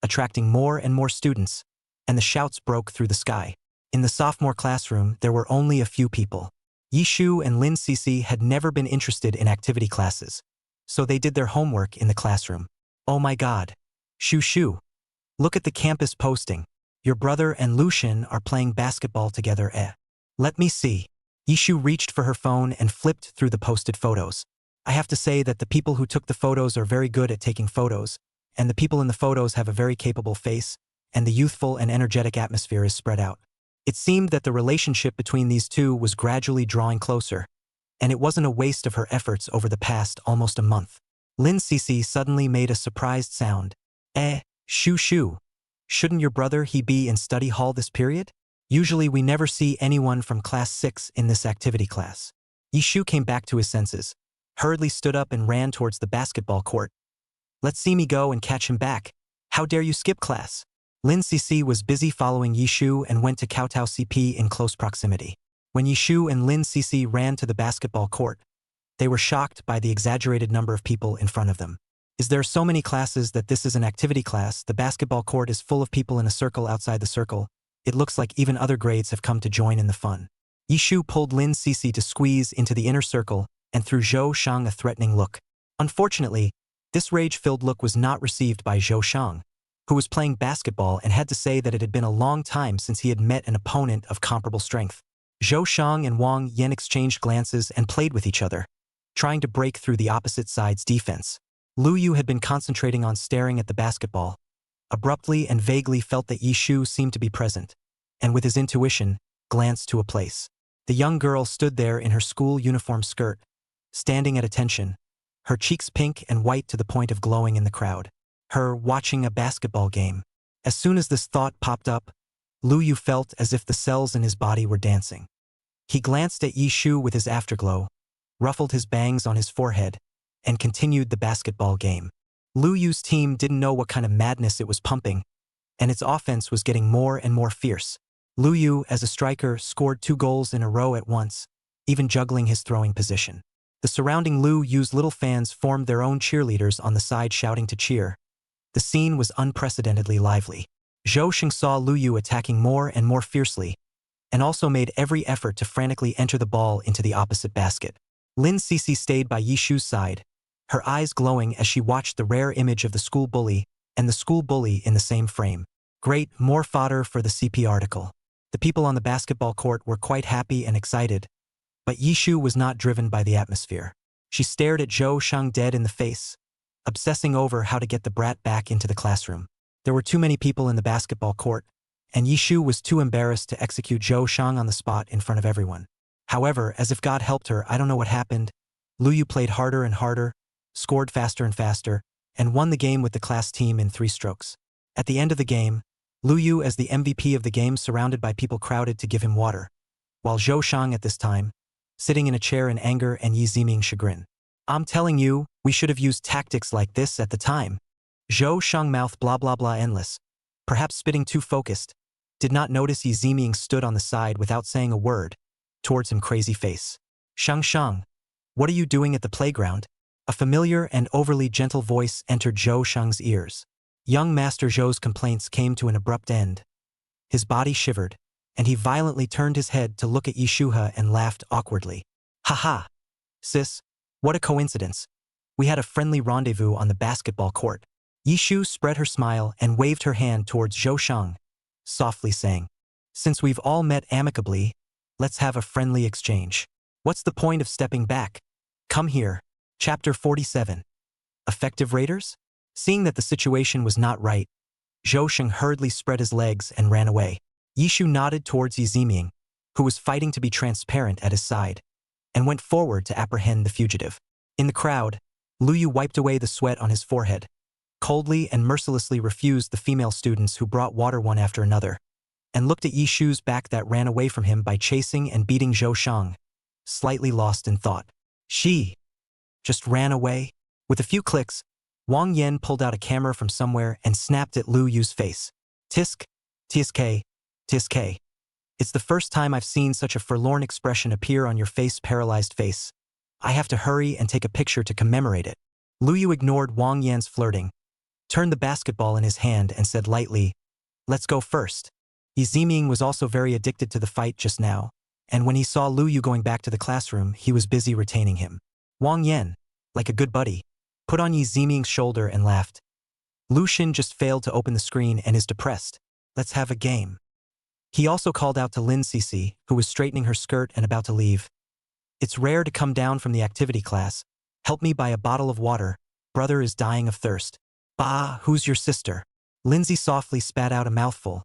[SPEAKER 2] attracting more and more students, and the shouts broke through the sky. In the sophomore classroom, there were only a few people. Yishu and Lin Cece had never been interested in activity classes, so they did their homework in the classroom. Oh my god. Shu Shu. Look at the campus posting. Your brother and Lucian are playing basketball together, eh? Let me see. Yishu reached for her phone and flipped through the posted photos. I have to say that the people who took the photos are very good at taking photos, and the people in the photos have a very capable face, and the youthful and energetic atmosphere is spread out. It seemed that the relationship between these two was gradually drawing closer, and it wasn't a waste of her efforts over the past almost a month. Lin Cece suddenly made a surprised sound. Shu Shu. Shouldn't your brother he be in study hall this period? Usually we never see anyone from class 6 in this activity class. Yishu came back to his senses, hurriedly stood up and ran towards the basketball court. Let's see me go and catch him back. How dare you skip class? Lin Cece was busy following Yishu and went to kowtow CP in close proximity. When Yishu and Lin Cece ran to the basketball court, they were shocked by the exaggerated number of people in front of them. Is there so many classes that this is an activity class? The basketball court is full of people in a circle outside the circle. It looks like even other grades have come to join in the fun. Yishu pulled Lin Cece to squeeze into the inner circle and threw Zhou Shang a threatening look. Unfortunately, this rage-filled look was not received by Zhou Shang, who was playing basketball and had to say that it had been a long time since he had met an opponent of comparable strength. Zhou Shang and Wang Yan exchanged glances and played with each other, trying to break through the opposite side's defense. Lu Yu had been concentrating on staring at the basketball, abruptly and vaguely felt that Yishu seemed to be present, and with his intuition, glanced to a place. The young girl stood there in her school uniform skirt, standing at attention, her cheeks pink and white to the point of glowing in the crowd. Her watching a basketball game. As soon as this thought popped up, Lu Yu felt as if the cells in his body were dancing. He glanced at Yishu with his afterglow, ruffled his bangs on his forehead, and continued the basketball game. Lu Yu's team didn't know what kind of madness it was pumping, and its offense was getting more and more fierce. Lu Yu, as a striker, scored 2 goals in a row at once, even juggling his throwing position. The surrounding Lu Yu's little fans formed their own cheerleaders on the side shouting to cheer. The scene was unprecedentedly lively. Zhou Sheng saw Lu Yu attacking more and more fiercely, and also made every effort to frantically enter the ball into the opposite basket. Lin Cece stayed by Yishu's side, her eyes glowing as she watched the rare image of the school bully and the school bully in the same frame. Great, more fodder for the CP article. The people on the basketball court were quite happy and excited, but Yishu was not driven by the atmosphere. She stared at Zhou Shang dead in the face, obsessing over how to get the brat back into the classroom. There were too many people in the basketball court, and Yishu was too embarrassed to execute Zhou Shang on the spot in front of everyone. However, as if God helped her, I don't know what happened, Lu Yu played harder and harder, scored faster and faster, and won the game with the class team in 3 strokes. At the end of the game, Lu Yu, as the MVP of the game, surrounded by people crowded to give him water, while Zhou Shang at this time, sitting in a chair in anger and Yi Ziming chagrin. I'm telling you, we should have used tactics like this at the time. Zhou Shang mouth blah blah blah endless, perhaps spitting too focused, did not notice Yi Ziming stood on the side without saying a word, towards him crazy face. Shang, what are you doing at the playground? A familiar and overly gentle voice entered Zhou Shang's ears. Young Master Zhou's complaints came to an abrupt end. His body shivered, and he violently turned his head to look at Yishuha and laughed awkwardly. Haha. Sis, what a coincidence. We had a friendly rendezvous on the basketball court. Yishu spread her smile and waved her hand towards Zhou Shang, softly saying, since we've all met amicably, let's have a friendly exchange. What's the point of stepping back? Come here. Chapter 47. Effective raiders? Seeing that the situation was not right, Zhou Sheng hurriedly spread his legs and ran away. Yishu nodded towards Yi Ziming, who was fighting to be transparent at his side, and went forward to apprehend the fugitive. In the crowd, Lu Yu wiped away the sweat on his forehead, coldly and mercilessly refused the female students who brought water one after another, and looked at Yishu's back that ran away from him by chasing and beating Zhou Shang, slightly lost in thought. She just ran away. With a few clicks, Wang Yan pulled out a camera from somewhere and snapped at Lu Yu's face. Tisk, tsk, tsk. It's the first time I've seen such a forlorn expression appear on your paralyzed face. I have to hurry and take a picture to commemorate it. Lu Yu ignored Wang Yan's flirting, turned the basketball in his hand and said lightly, "Let's go first." Yi Ziming was also very addicted to the fight just now, and when he saw Lu Yu going back to the classroom, he was busy retaining him. Wang Yan, like a good buddy, put on Yi Ziming's shoulder and laughed. Lu Xin just failed to open the screen and is depressed. Let's have a game. He also called out to Lin Cece, who was straightening her skirt and about to leave. It's rare to come down from the activity class. Help me buy a bottle of water. Brother is dying of thirst. Bah, who's your sister? Lindsay softly spat out a mouthful,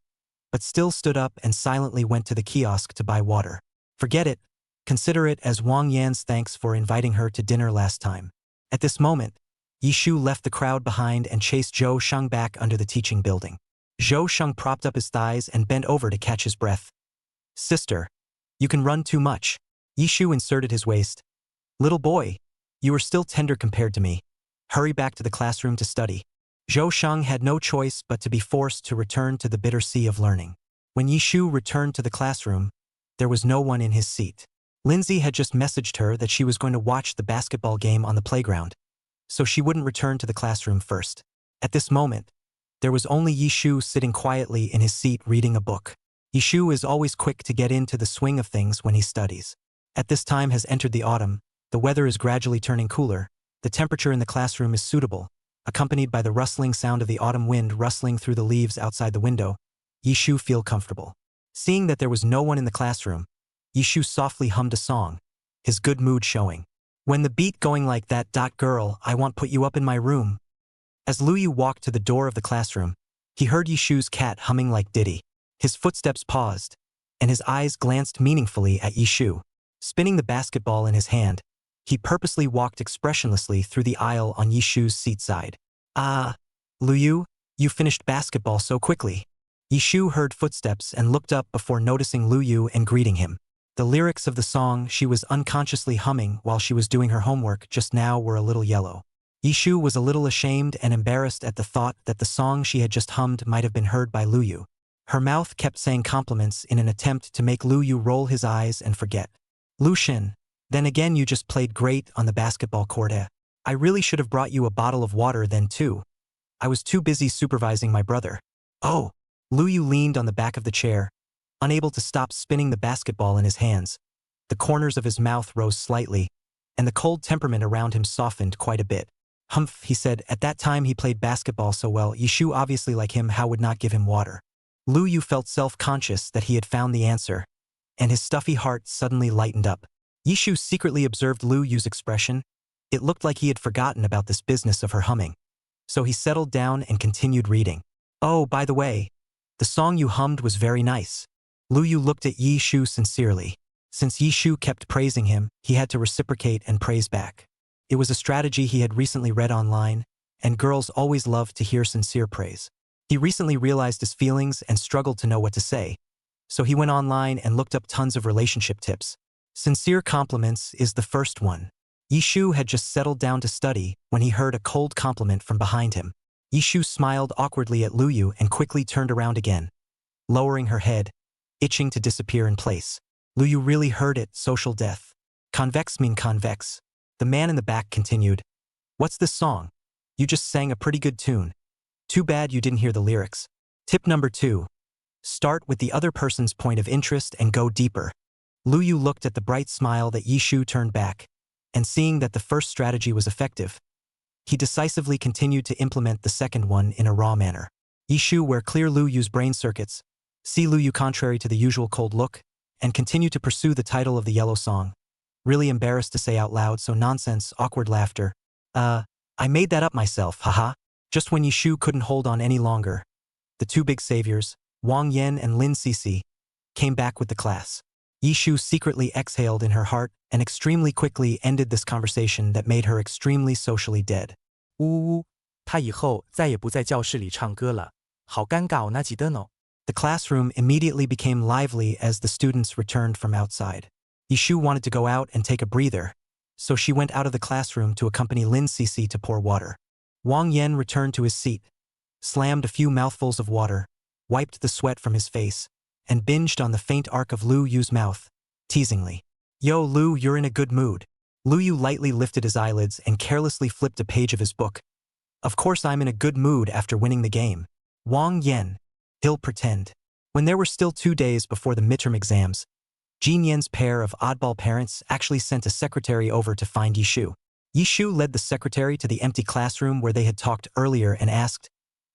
[SPEAKER 2] but still stood up and silently went to the kiosk to buy water. Forget it. Consider it as Wang Yan's thanks for inviting her to dinner last time. At this moment, Yishu left the crowd behind and chased Zhou Sheng back under the teaching building. Zhou Sheng propped up his thighs and bent over to catch his breath. Sister, you can run too much. Yishu inserted his waist. Little boy, you are still tender compared to me. Hurry back to the classroom to study. Zhou Sheng had no choice but to be forced to return to the bitter sea of learning. When Yishu returned to the classroom, there was no one in his seat. Lindsay had just messaged her that she was going to watch the basketball game on the playground, so she wouldn't return to the classroom first. At this moment, there was only Yishu sitting quietly in his seat reading a book. Yishu is always quick to get into the swing of things when he studies. At this time has entered the autumn, the weather is gradually turning cooler, the temperature in the classroom is suitable, accompanied by the rustling sound of the autumn wind rustling through the leaves outside the window. Yishu feel comfortable. Seeing that there was no one in the classroom, Yishu softly hummed a song, his good mood showing. When the beat going like that, girl, I want put you up in my room. As Lu Yu walked to the door of the classroom, he heard Yishu's cat humming like Diddy. His footsteps paused, and his eyes glanced meaningfully at Yishu. Spinning the basketball in his hand, he purposely walked expressionlessly through the aisle on Yishu's seat side. Ah, Lu Yu, you finished basketball so quickly. Yishu heard footsteps and looked up before noticing Lu Yu and greeting him. The lyrics of the song she was unconsciously humming while she was doing her homework just now were a little yellow. Yishu was a little ashamed and embarrassed at the thought that the song she had just hummed might have been heard by Lu Yu. Her mouth kept saying compliments in an attempt to make Lu Yu roll his eyes and forget. Lu Xin, then again you just played great on the basketball court. I really should have brought you a bottle of water then too. I was too busy supervising my brother. Oh. Lu Yu leaned on the back of the chair, unable to stop spinning the basketball in his hands. The corners of his mouth rose slightly, and the cold temperament around him softened quite a bit. Humph, he said, at that time he played basketball so well, Yishu obviously like him how would not give him water. Lu Yu felt self-conscious that he had found the answer, and his stuffy heart suddenly lightened up. Yishu secretly observed Lu Yu's expression. It looked like he had forgotten about this business of her humming. So he settled down and continued reading. Oh, by the way, the song you hummed was very nice. Lu Yu looked at Yishu sincerely. Since Yishu kept praising him, he had to reciprocate and praise back. It was a strategy he had recently read online, and girls always love to hear sincere praise. He recently realized his feelings and struggled to know what to say, so he went online and looked up tons of relationship tips. Sincere compliments is the first one. Yishu had just settled down to study when he heard a cold compliment from behind him. Yishu smiled awkwardly at Lu Yu and quickly turned around again, lowering her head, itching to disappear in place. Lu Yu really heard it, social death. Convex mean convex. The man in the back continued. What's this song? You just sang a pretty good tune. Too bad you didn't hear the lyrics. Tip number 2. Start with the other person's point of interest and go deeper. Lu Yu looked at the bright smile that Yishu turned back, and seeing that the first strategy was effective, he decisively continued to implement the second one in a raw manner. Yishu where clear Lu Yu's brain circuits, see Lu Yu contrary to the usual cold look, and continue to pursue the title of the yellow song. Really embarrassed to say out loud, so nonsense, awkward laughter. I made that up myself, haha. Just when Yishu couldn't hold on any longer, the two big saviors, Wang Yan and Lin Cece, came back with the class. Yishu secretly exhaled in her heart and extremely quickly ended this conversation that made her extremely socially dead.
[SPEAKER 4] 呜呜，他以后再也不在教室里唱歌了，好尴尬哦，那记得呢。
[SPEAKER 2] The classroom immediately became lively as the students returned from outside. Yishu wanted to go out and take a breather, so she went out of the classroom to accompany Lin Cece to pour water. Wang Yan returned to his seat, slammed a few mouthfuls of water, wiped the sweat from his face, and binged on the faint arc of Lu Yu's mouth, teasingly. Yo, Lu, you're in a good mood. Lu Yu lightly lifted his eyelids and carelessly flipped a page of his book. Of course I'm in a good mood after winning the game. Wang Yan. He'll pretend. When there were still 2 days before the midterm exams, Jin Yan's pair of oddball parents actually sent a secretary over to find Yishu. Yishu led the secretary to the empty classroom where they had talked earlier and asked,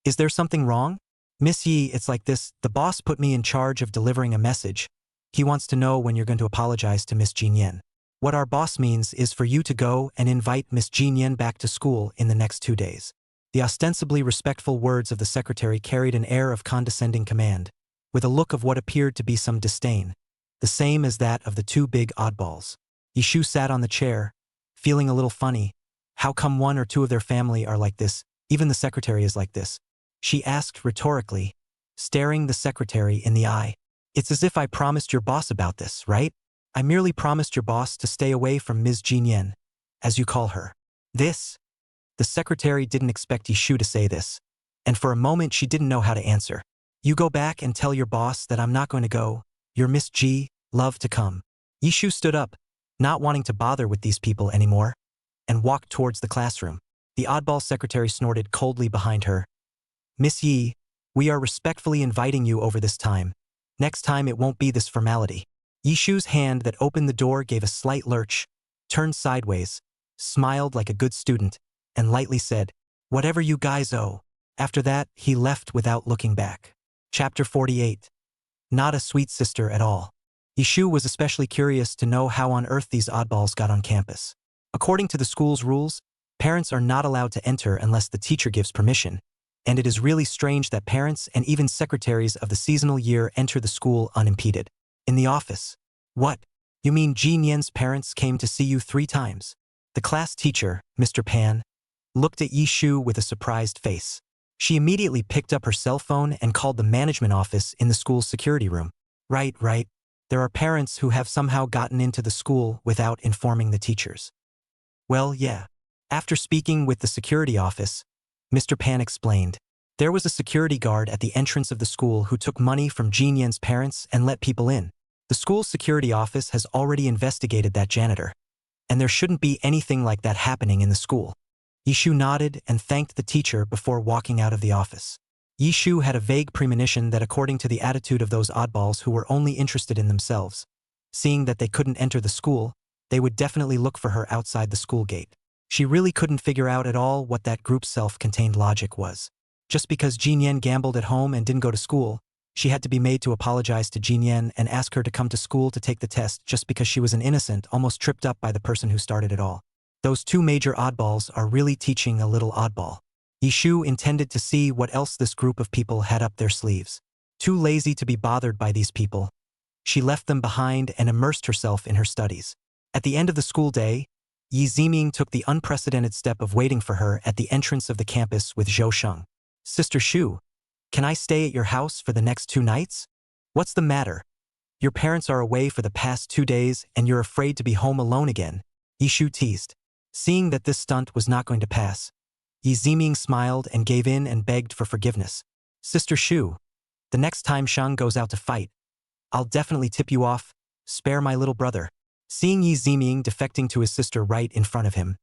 [SPEAKER 2] "Is there something wrong? Miss Yi, it's like this, the boss put me in charge of delivering a message. He wants to know when you're going to apologize to Miss Jin Yan. What our boss means is for you to go and invite Miss Jin Yan back to school in the next 2 days." The ostensibly respectful words of the secretary carried an air of condescending command, with a look of what appeared to be some disdain, the same as that of the 2 big oddballs. Yishu sat on the chair, feeling a little funny. How come 1 or 2 of their family are like this? Even the secretary is like this. She asked rhetorically, staring the secretary in the eye. It's as if I promised your boss about this, right? I merely promised your boss to stay away from Ms. Jin Yan, as you call her. This? The secretary didn't expect Yishu to say this, and for a moment she didn't know how to answer. You go back and tell your boss that I'm not going to go. Your Miss G, love to come. Yishu stood up, not wanting to bother with these people anymore, and walked towards the classroom. The oddball secretary snorted coldly behind her. Miss Yi, we are respectfully inviting you over this time. Next time it won't be this formality. Yishu's hand that opened the door gave a slight lurch, turned sideways, smiled like a good student, and lightly said, "Whatever you guys owe." After that, he left without looking back. Chapter 48. Not a sweet sister at all. Yishu was especially curious to know how on earth these oddballs got on campus. According to the school's rules, parents are not allowed to enter unless the teacher gives permission, and it is really strange that parents and even secretaries of the seasonal year enter the school unimpeded. In the office. What? You mean Jin Yan's parents came to see you 3 times? The class teacher, Mr. Pan, looked at Yishu with a surprised face. She immediately picked up her cell phone and called the management office in the school's security room. Right. There are parents who have somehow gotten into the school without informing the teachers. Well, yeah. After speaking with the security office, Mr. Pan explained, there was a security guard at the entrance of the school who took money from Jin Yan's parents and let people in. The school's security office has already investigated that janitor, and there shouldn't be anything like that happening in the school. Yishu nodded and thanked the teacher before walking out of the office. Yishu had a vague premonition that according to the attitude of those oddballs who were only interested in themselves, seeing that they couldn't enter the school, they would definitely look for her outside the school gate. She really couldn't figure out at all what that group's self-contained logic was. Just because Jin Yan gambled at home and didn't go to school, she had to be made to apologize to Jin Yan and ask her to come to school to take the test just because she was an innocent, almost tripped up by the person who started it all. Those 2 major oddballs are really teaching a little oddball. Yishu intended to see what else this group of people had up their sleeves. Too lazy to be bothered by these people, she left them behind and immersed herself in her studies. At the end of the school day, Yi Ziming took the unprecedented step of waiting for her at the entrance of the campus with Zhou Sheng. Sister Shu, can I stay at your house for the next 2 nights? What's the matter? Your parents are away for the past 2 days and you're afraid to be home alone again, Yishu teased. Seeing that this stunt was not going to pass, Yi Ziming smiled and gave in and begged for forgiveness. Sister Shu, the next time Shang goes out to fight, I'll definitely tip you off, spare my little brother. Seeing Yi Ziming defecting to his sister right in front of him,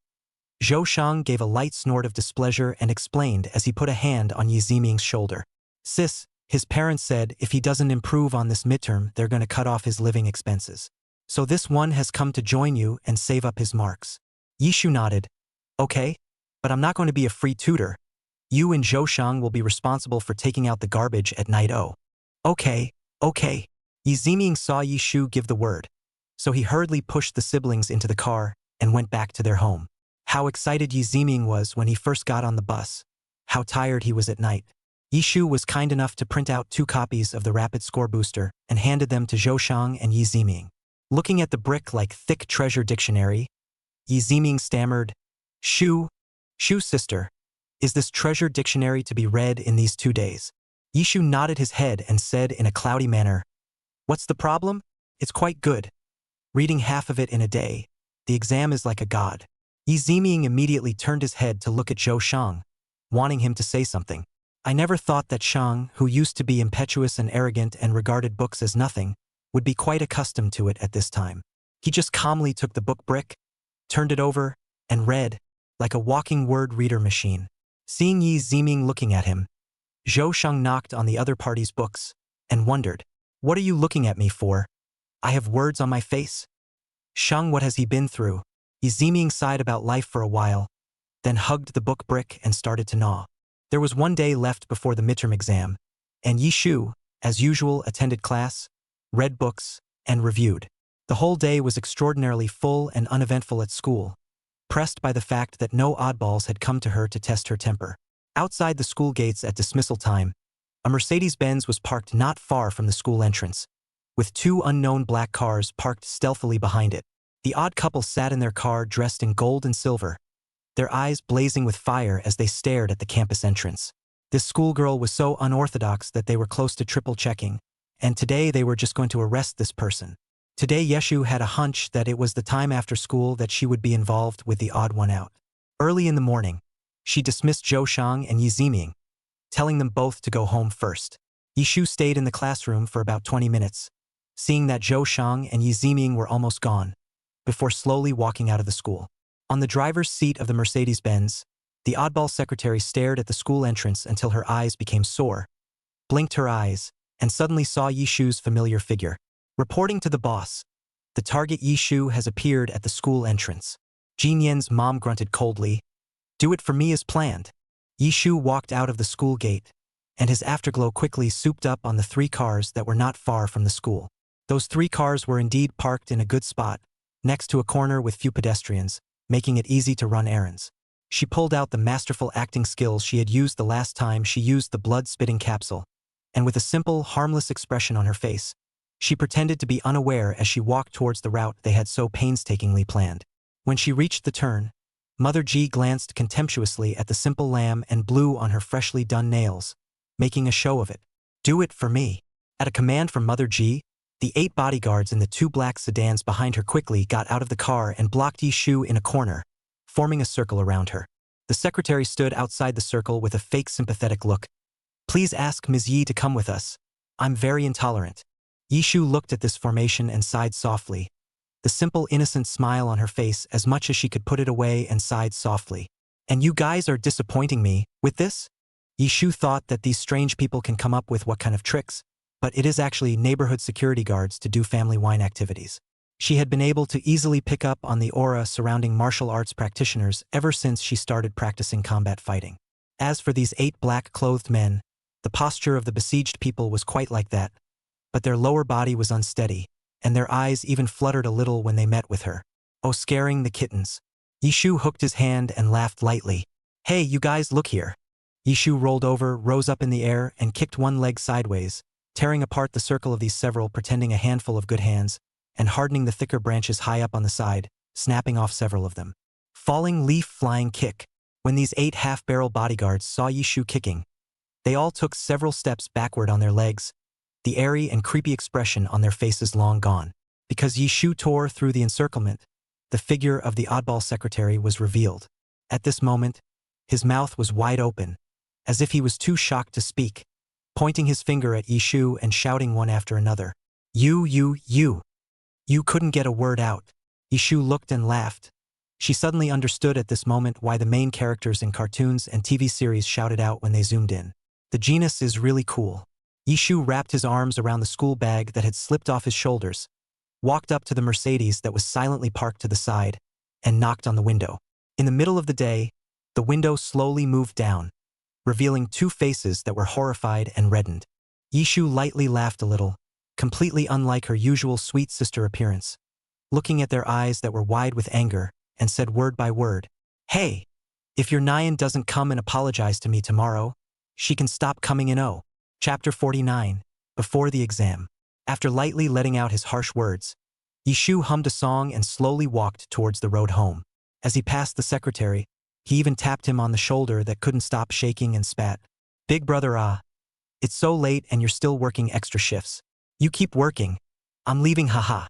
[SPEAKER 2] Zhou Shang gave a light snort of displeasure and explained as he put a hand on Yi Ziming's shoulder. Sis, his parents said if he doesn't improve on this midterm, they're going to cut off his living expenses. So this one has come to join you and save up his marks. Yishu nodded. Okay, but I'm not going to be a free tutor. You and Zhou Shang will be responsible for taking out the garbage at night. Oh. Okay. Yi Ziming saw Yishu give the word, so he hurriedly pushed the siblings into the car and went back to their home. How excited Yi Ziming was when he first got on the bus. How tired he was at night. Yishu was kind enough to print out 2 copies of the rapid score booster and handed them to Zhou Shang and Yi Ziming. Looking at the brick-like thick treasure dictionary, Yi Ziming stammered, Shu, sister, is this treasure dictionary to be read in these 2 days? Yishu nodded his head and said in a cloudy manner, what's the problem? It's quite good. Reading half of it in a day, the exam is like a god. Yi Ziming immediately turned his head to look at Zhou Shang, wanting him to say something. I never thought that Shang, who used to be impetuous and arrogant and regarded books as nothing, would be quite accustomed to it at this time. He just calmly took the book brick, turned it over, and read, like a walking word reader machine. Seeing Yi Ziming looking at him, Zhou Shang knocked on the other party's books and wondered, "What are you looking at me for? I have words on my face?" Shang, what has he been through? Yi Ziming sighed about life for a while, then hugged the book brick and started to gnaw. There was one day left before the midterm exam, and Yi Shu, as usual, attended class, read books, and reviewed. The whole day was extraordinarily full and uneventful at school, pressed by the fact that no oddballs had come to her to test her temper. Outside the school gates at dismissal time, a Mercedes-Benz was parked not far from the school entrance, with two unknown black cars parked stealthily behind it. The odd couple sat in their car dressed in gold and silver, their eyes blazing with fire as they stared at the campus entrance. This schoolgirl was so unorthodox that they were close to triple-checking, and today they were just going to arrest this person. Today Yeshu had a hunch that it was the time after school that she would be involved with the odd one out. Early in the morning, she dismissed Zhou Shang and Yi Ziming, telling them both to go home first. Yishu stayed in the classroom for about 20 minutes, seeing that Zhou Shang and Yi Ziming were almost gone, before slowly walking out of the school. On the driver's seat of the Mercedes-Benz, the oddball secretary stared at the school entrance until her eyes became sore, blinked her eyes, and suddenly saw Yishu's familiar figure. Reporting to the boss, "The target Yishu has appeared at the school entrance." Jin Yan's mom grunted coldly, "Do it for me as planned." Yishu walked out of the school gate, and his afterglow quickly souped up on the three cars that were not far from the school. Those three cars were indeed parked in a good spot, next to a corner with few pedestrians, making it easy to run errands. She pulled out the masterful acting skills she had used the last time she used the blood-spitting capsule, and with a simple, harmless expression on her face, she pretended to be unaware as she walked towards the route they had so painstakingly planned. When she reached the turn, Mother Ji glanced contemptuously at the simple lamb and blew on her freshly done nails, making a show of it. "Do it for me." At a command from Mother Ji, the 8 bodyguards in the 2 black sedans behind her quickly got out of the car and blocked Yishu in a corner, forming a circle around her. The secretary stood outside the circle with a fake sympathetic look. "Please ask Ms. Yi to come with us. I'm very intolerant." Yishu looked at this formation and sighed softly, the simple innocent smile on her face as much as she could put it away, and sighed softly. "And you guys are disappointing me with this?" Yishu thought that these strange people can come up with what kind of tricks, but it is actually neighborhood security guards to do family wine activities. She had been able to easily pick up on the aura surrounding martial arts practitioners ever since she started practicing combat fighting. As for these 8 black-clothed men, the posture of the besieged people was quite like that, but their lower body was unsteady, and their eyes even fluttered a little when they met with her. "Oh, scaring the kittens." Yishu hooked his hand and laughed lightly. "Hey, you guys, look here." Yishu rolled over, rose up in the air, and kicked one leg sideways, tearing apart the circle of these several, pretending a handful of good hands, and hardening the thicker branches high up on the side, snapping off several of them. Falling leaf flying kick. When these 8 half-barrel bodyguards saw Yishu kicking, they all took several steps backward on their legs, the airy and creepy expression on their faces long gone. Because Yishu tore through the encirclement, the figure of the oddball secretary was revealed. At this moment, his mouth was wide open, as if he was too shocked to speak, pointing his finger at Yishu and shouting one after another, You couldn't get a word out." Yishu looked and laughed. She suddenly understood at this moment why the main characters in cartoons and TV series shouted out when they zoomed in. The genus is really cool. Yishu wrapped his arms around the school bag that had slipped off his shoulders, walked up to the Mercedes that was silently parked to the side, and knocked on the window. In the middle of the day, the window slowly moved down, revealing 2 faces that were horrified and reddened. Yishu lightly laughed a little, completely unlike her usual sweet sister appearance, looking at their eyes that were wide with anger, and said word by word, "Hey, if your Nyan doesn't come and apologize to me tomorrow, she can stop coming in." Chapter 49, Before the Exam. After lightly letting out his harsh words, Yishu hummed a song and slowly walked towards the road home. As he passed the secretary, he even tapped him on the shoulder that couldn't stop shaking and spat. "Big brother, it's so late and you're still working extra shifts. You keep working. I'm leaving, haha."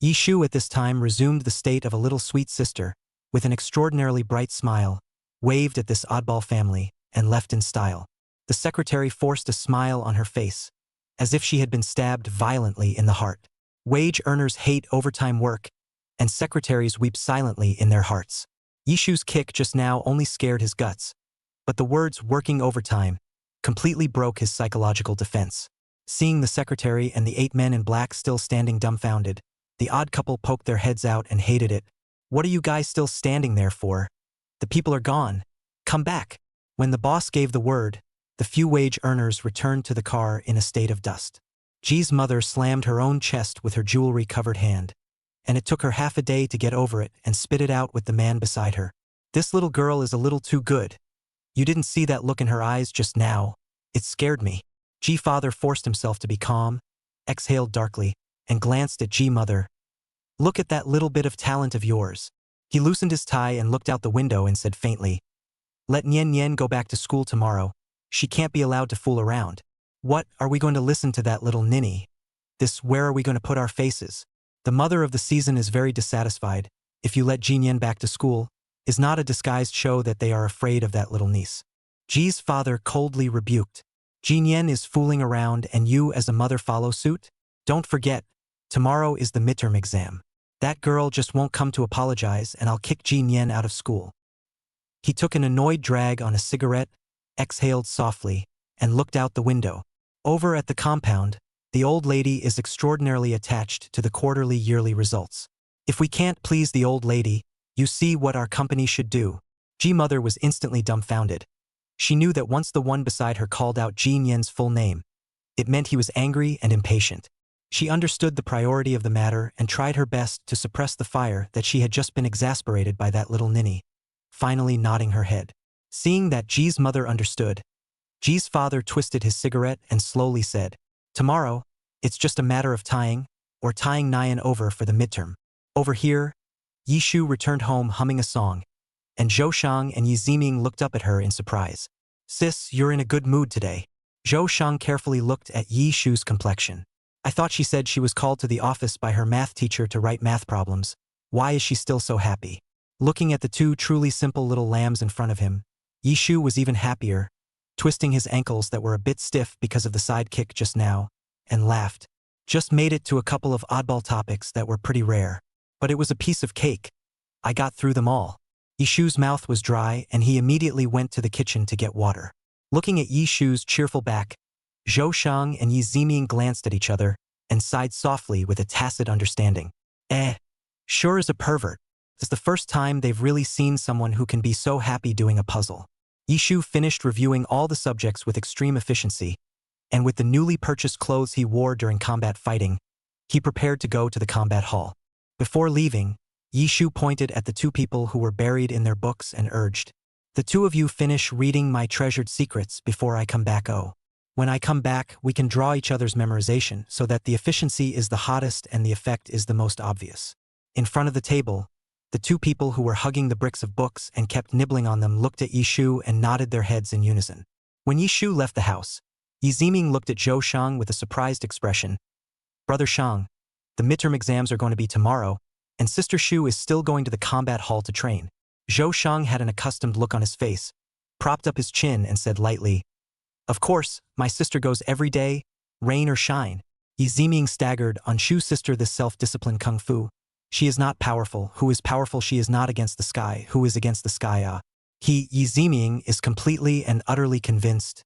[SPEAKER 2] Yishu at this time resumed the state of a little sweet sister, with an extraordinarily bright smile, waved at this oddball family, and left in style. The secretary forced a smile on her face, as if she had been stabbed violently in the heart. Wage earners hate overtime work, and secretaries weep silently in their hearts. Yishu's kick just now only scared his guts, but the words working overtime completely broke his psychological defense. Seeing the secretary and the 8 men in black still standing dumbfounded, the odd couple poked their heads out and hated it. "What are you guys still standing there for? The people are gone. Come back." When the boss gave the word, the few wage earners returned to the car in a state of dust. Ji's mother slammed her own chest with her jewelry-covered hand, and it took her half a day to get over it and spit it out with the man beside her. "This little girl is a little too good. You didn't see that look in her eyes just now. It scared me." Ji father forced himself to be calm, exhaled darkly, and glanced at Ji mother. "Look at that little bit of talent of yours." He loosened his tie and looked out the window and said faintly, "Let Nyen Nyen go back to school tomorrow. She can't be allowed to fool around." "What, are we going to listen to that little ninny? This, where are we going to put our faces?" The mother of the season is very dissatisfied. If you let Ji Nyen back to school, is not a disguised show that they are afraid of that little niece. Ji's father coldly rebuked. "Ji Nyen is fooling around and you as a mother follow suit? Don't forget, tomorrow is the midterm exam. That girl just won't come to apologize and I'll kick Ji Nyen out of school." He took an annoyed drag on a cigarette, exhaled softly, and looked out the window. Over at the compound, the old lady is extraordinarily attached to the quarterly yearly results. "If we can't please the old lady, you see what our company should do." Ji mother was instantly dumbfounded. She knew that once the one beside her called out Ji Nyen's full name, it meant he was angry and impatient. She understood the priority of the matter and tried her best to suppress the fire that she had just been exasperated by that little ninny, finally nodding her head. Seeing that Ji's mother understood, Ji's father twisted his cigarette and slowly said, "Tomorrow, it's just a matter of tying Nyan over for the midterm." Over here, Yishu returned home humming a song, and Zhou Shang and Yi Ziming looked up at her in surprise. "Sis, you're in a good mood today." Zhou Shang carefully looked at Yishu's complexion. "I thought she said she was called to the office by her math teacher to write math problems. Why is she still so happy?" Looking at the two truly simple little lambs in front of him, Yishu was even happier, twisting his ankles that were a bit stiff because of the side kick just now, and laughed. "Just made it to a couple of oddball topics that were pretty rare. But it was a piece of cake. I got through them all." Yishu's mouth was dry and he immediately went to the kitchen to get water. Looking at Yishu's cheerful back, Zhou Shang and Yi Ziming glanced at each other and sighed softly with a tacit understanding. Sure is a pervert. It's the first time they've really seen someone who can be so happy doing a puzzle. Yishu finished reviewing all the subjects with extreme efficiency, and with the newly purchased clothes he wore during combat fighting, he prepared to go to the combat hall. Before leaving, Yishu pointed at the two people who were buried in their books and urged, "The two of you finish reading my treasured secrets before I come back. When I come back, we can draw each other's memorization so that the efficiency is the hottest and the effect is the most obvious." In front of the table, the two people who were hugging the bricks of books and kept nibbling on them looked at Yishu and nodded their heads in unison. When Yishu left the house, Yi Ziming looked at Zhou Shang with a surprised expression. "Brother Shang, the midterm exams are going to be tomorrow, and Sister Shu is still going to the combat hall to train." Zhou Shang had an accustomed look on his face, propped up his chin and said lightly, "Of course, my sister goes every day, rain or shine." Yi Ziming staggered. "On Shu's sister this self-disciplined kung fu. She is not powerful. Who is powerful? She is not against the sky. Who is against the sky? Yi Ziming is completely and utterly convinced."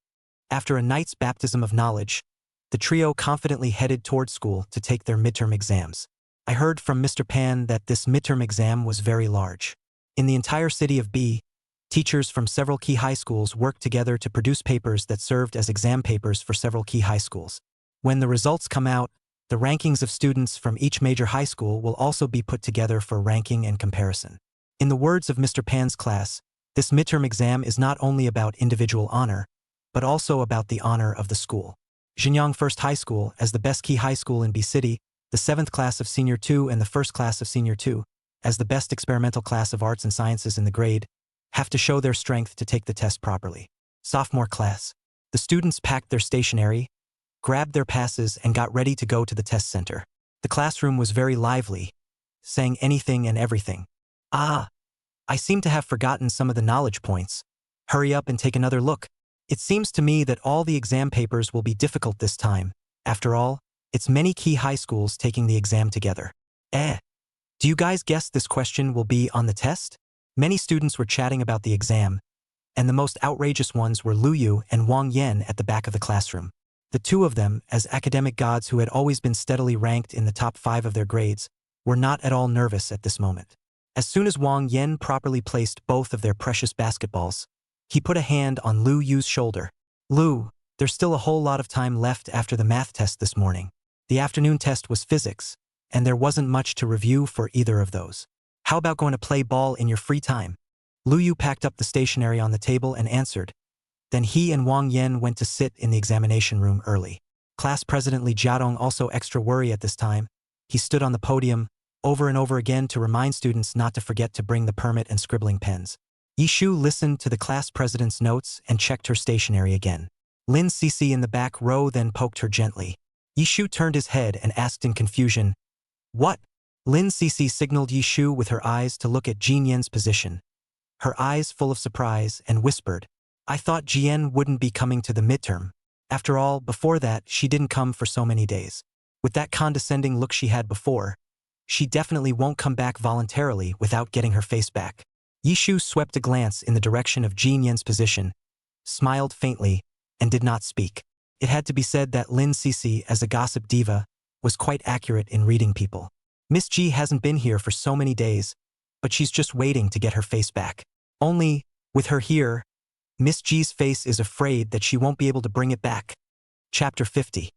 [SPEAKER 2] After a night's baptism of knowledge, the trio confidently headed toward school to take their midterm exams. I heard from Mr. Pan that this midterm exam was very large. In the entire city of B, teachers from several key high schools worked together to produce papers that served as exam papers for several key high schools. When the results come out, the rankings of students from each major high school will also be put together for ranking and comparison. In the words of Mr. Pan's class, this midterm exam is not only about individual honor, but also about the honor of the school. Xinjiang First High School, as the best key high school in B City, the 7th class of Senior 2 and the 1st class of Senior 2, as the best experimental class of arts and sciences in the grade, have to show their strength to take the test properly. Sophomore class. The students packed their stationery, grabbed their passes and got ready to go to the test center. The classroom was very lively, saying anything and everything. "I seem to have forgotten some of the knowledge points. Hurry up and take another look." It seems to me that all the exam papers will be difficult this time. After all, it's many key high schools taking the exam together. Do you guys guess this question will be on the test? Many students were chatting about the exam, and the most outrageous ones were Lu Yu and Wang Yan at the back of the classroom. The two of them, as academic gods who had always been steadily ranked in the top 5 of their grades, were not at all nervous at this moment. As soon as Wang Yan properly placed both of their precious basketballs, he put a hand on Lu Yu's shoulder. Lu, there's still a whole lot of time left after the math test this morning. The afternoon test was physics, and there wasn't much to review for either of those. How about going to play ball in your free time? Lu Yu packed up the stationery on the table and answered. Then he and Wang Yan went to sit in the examination room early. Class President Li Jiadong also extra worried at this time. He stood on the podium over and over again to remind students not to forget to bring the permit and scribbling pens. Yishu listened to the class president's notes and checked her stationery again. Lin Cece in the back row then poked her gently. Yishu turned his head and asked in confusion, "What?" Lin Cece signaled Yishu with her eyes to look at Jin Yen's position. Her eyes full of surprise, and whispered, "I thought Jian wouldn't be coming to the midterm. After all, before that, she didn't come for so many days. With that condescending look she had before, she definitely won't come back voluntarily without getting her face back." Yishu swept a glance in the direction of Jin Yen's position, smiled faintly, and did not speak. It had to be said that Lin Cece, as a gossip diva, was quite accurate in reading people. Miss Ji hasn't been here for so many days, but she's just waiting to get her face back. Only, with her here, Miss Ji's face is afraid that she won't be able to bring it back. Chapter 50.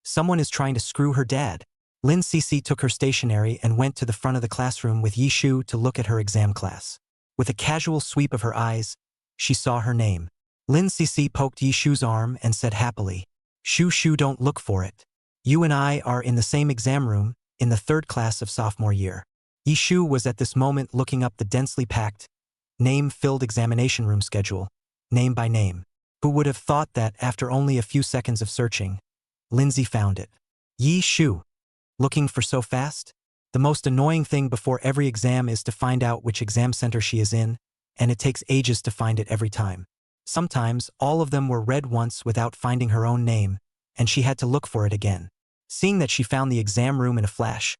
[SPEAKER 2] Someone is trying to screw her dad. Lin Cece took her stationery and went to the front of the classroom with Yishu to look at her exam class. With a casual sweep of her eyes, she saw her name. Lin Cece poked Yishu's arm and said happily, Shu, don't look for it. You and I are in the same exam room, in the 3rd class of sophomore year." Yishu was at this moment looking up the densely packed, name-filled examination room schedule, name by name. Who would have thought that after only a few seconds of searching, Lindsay found it? Yishu. Looking for so fast? The most annoying thing before every exam is to find out which exam center she is in, and it takes ages to find it every time. Sometimes, all of them were read once without finding her own name, and she had to look for it again. Seeing that she found the exam room in a flash,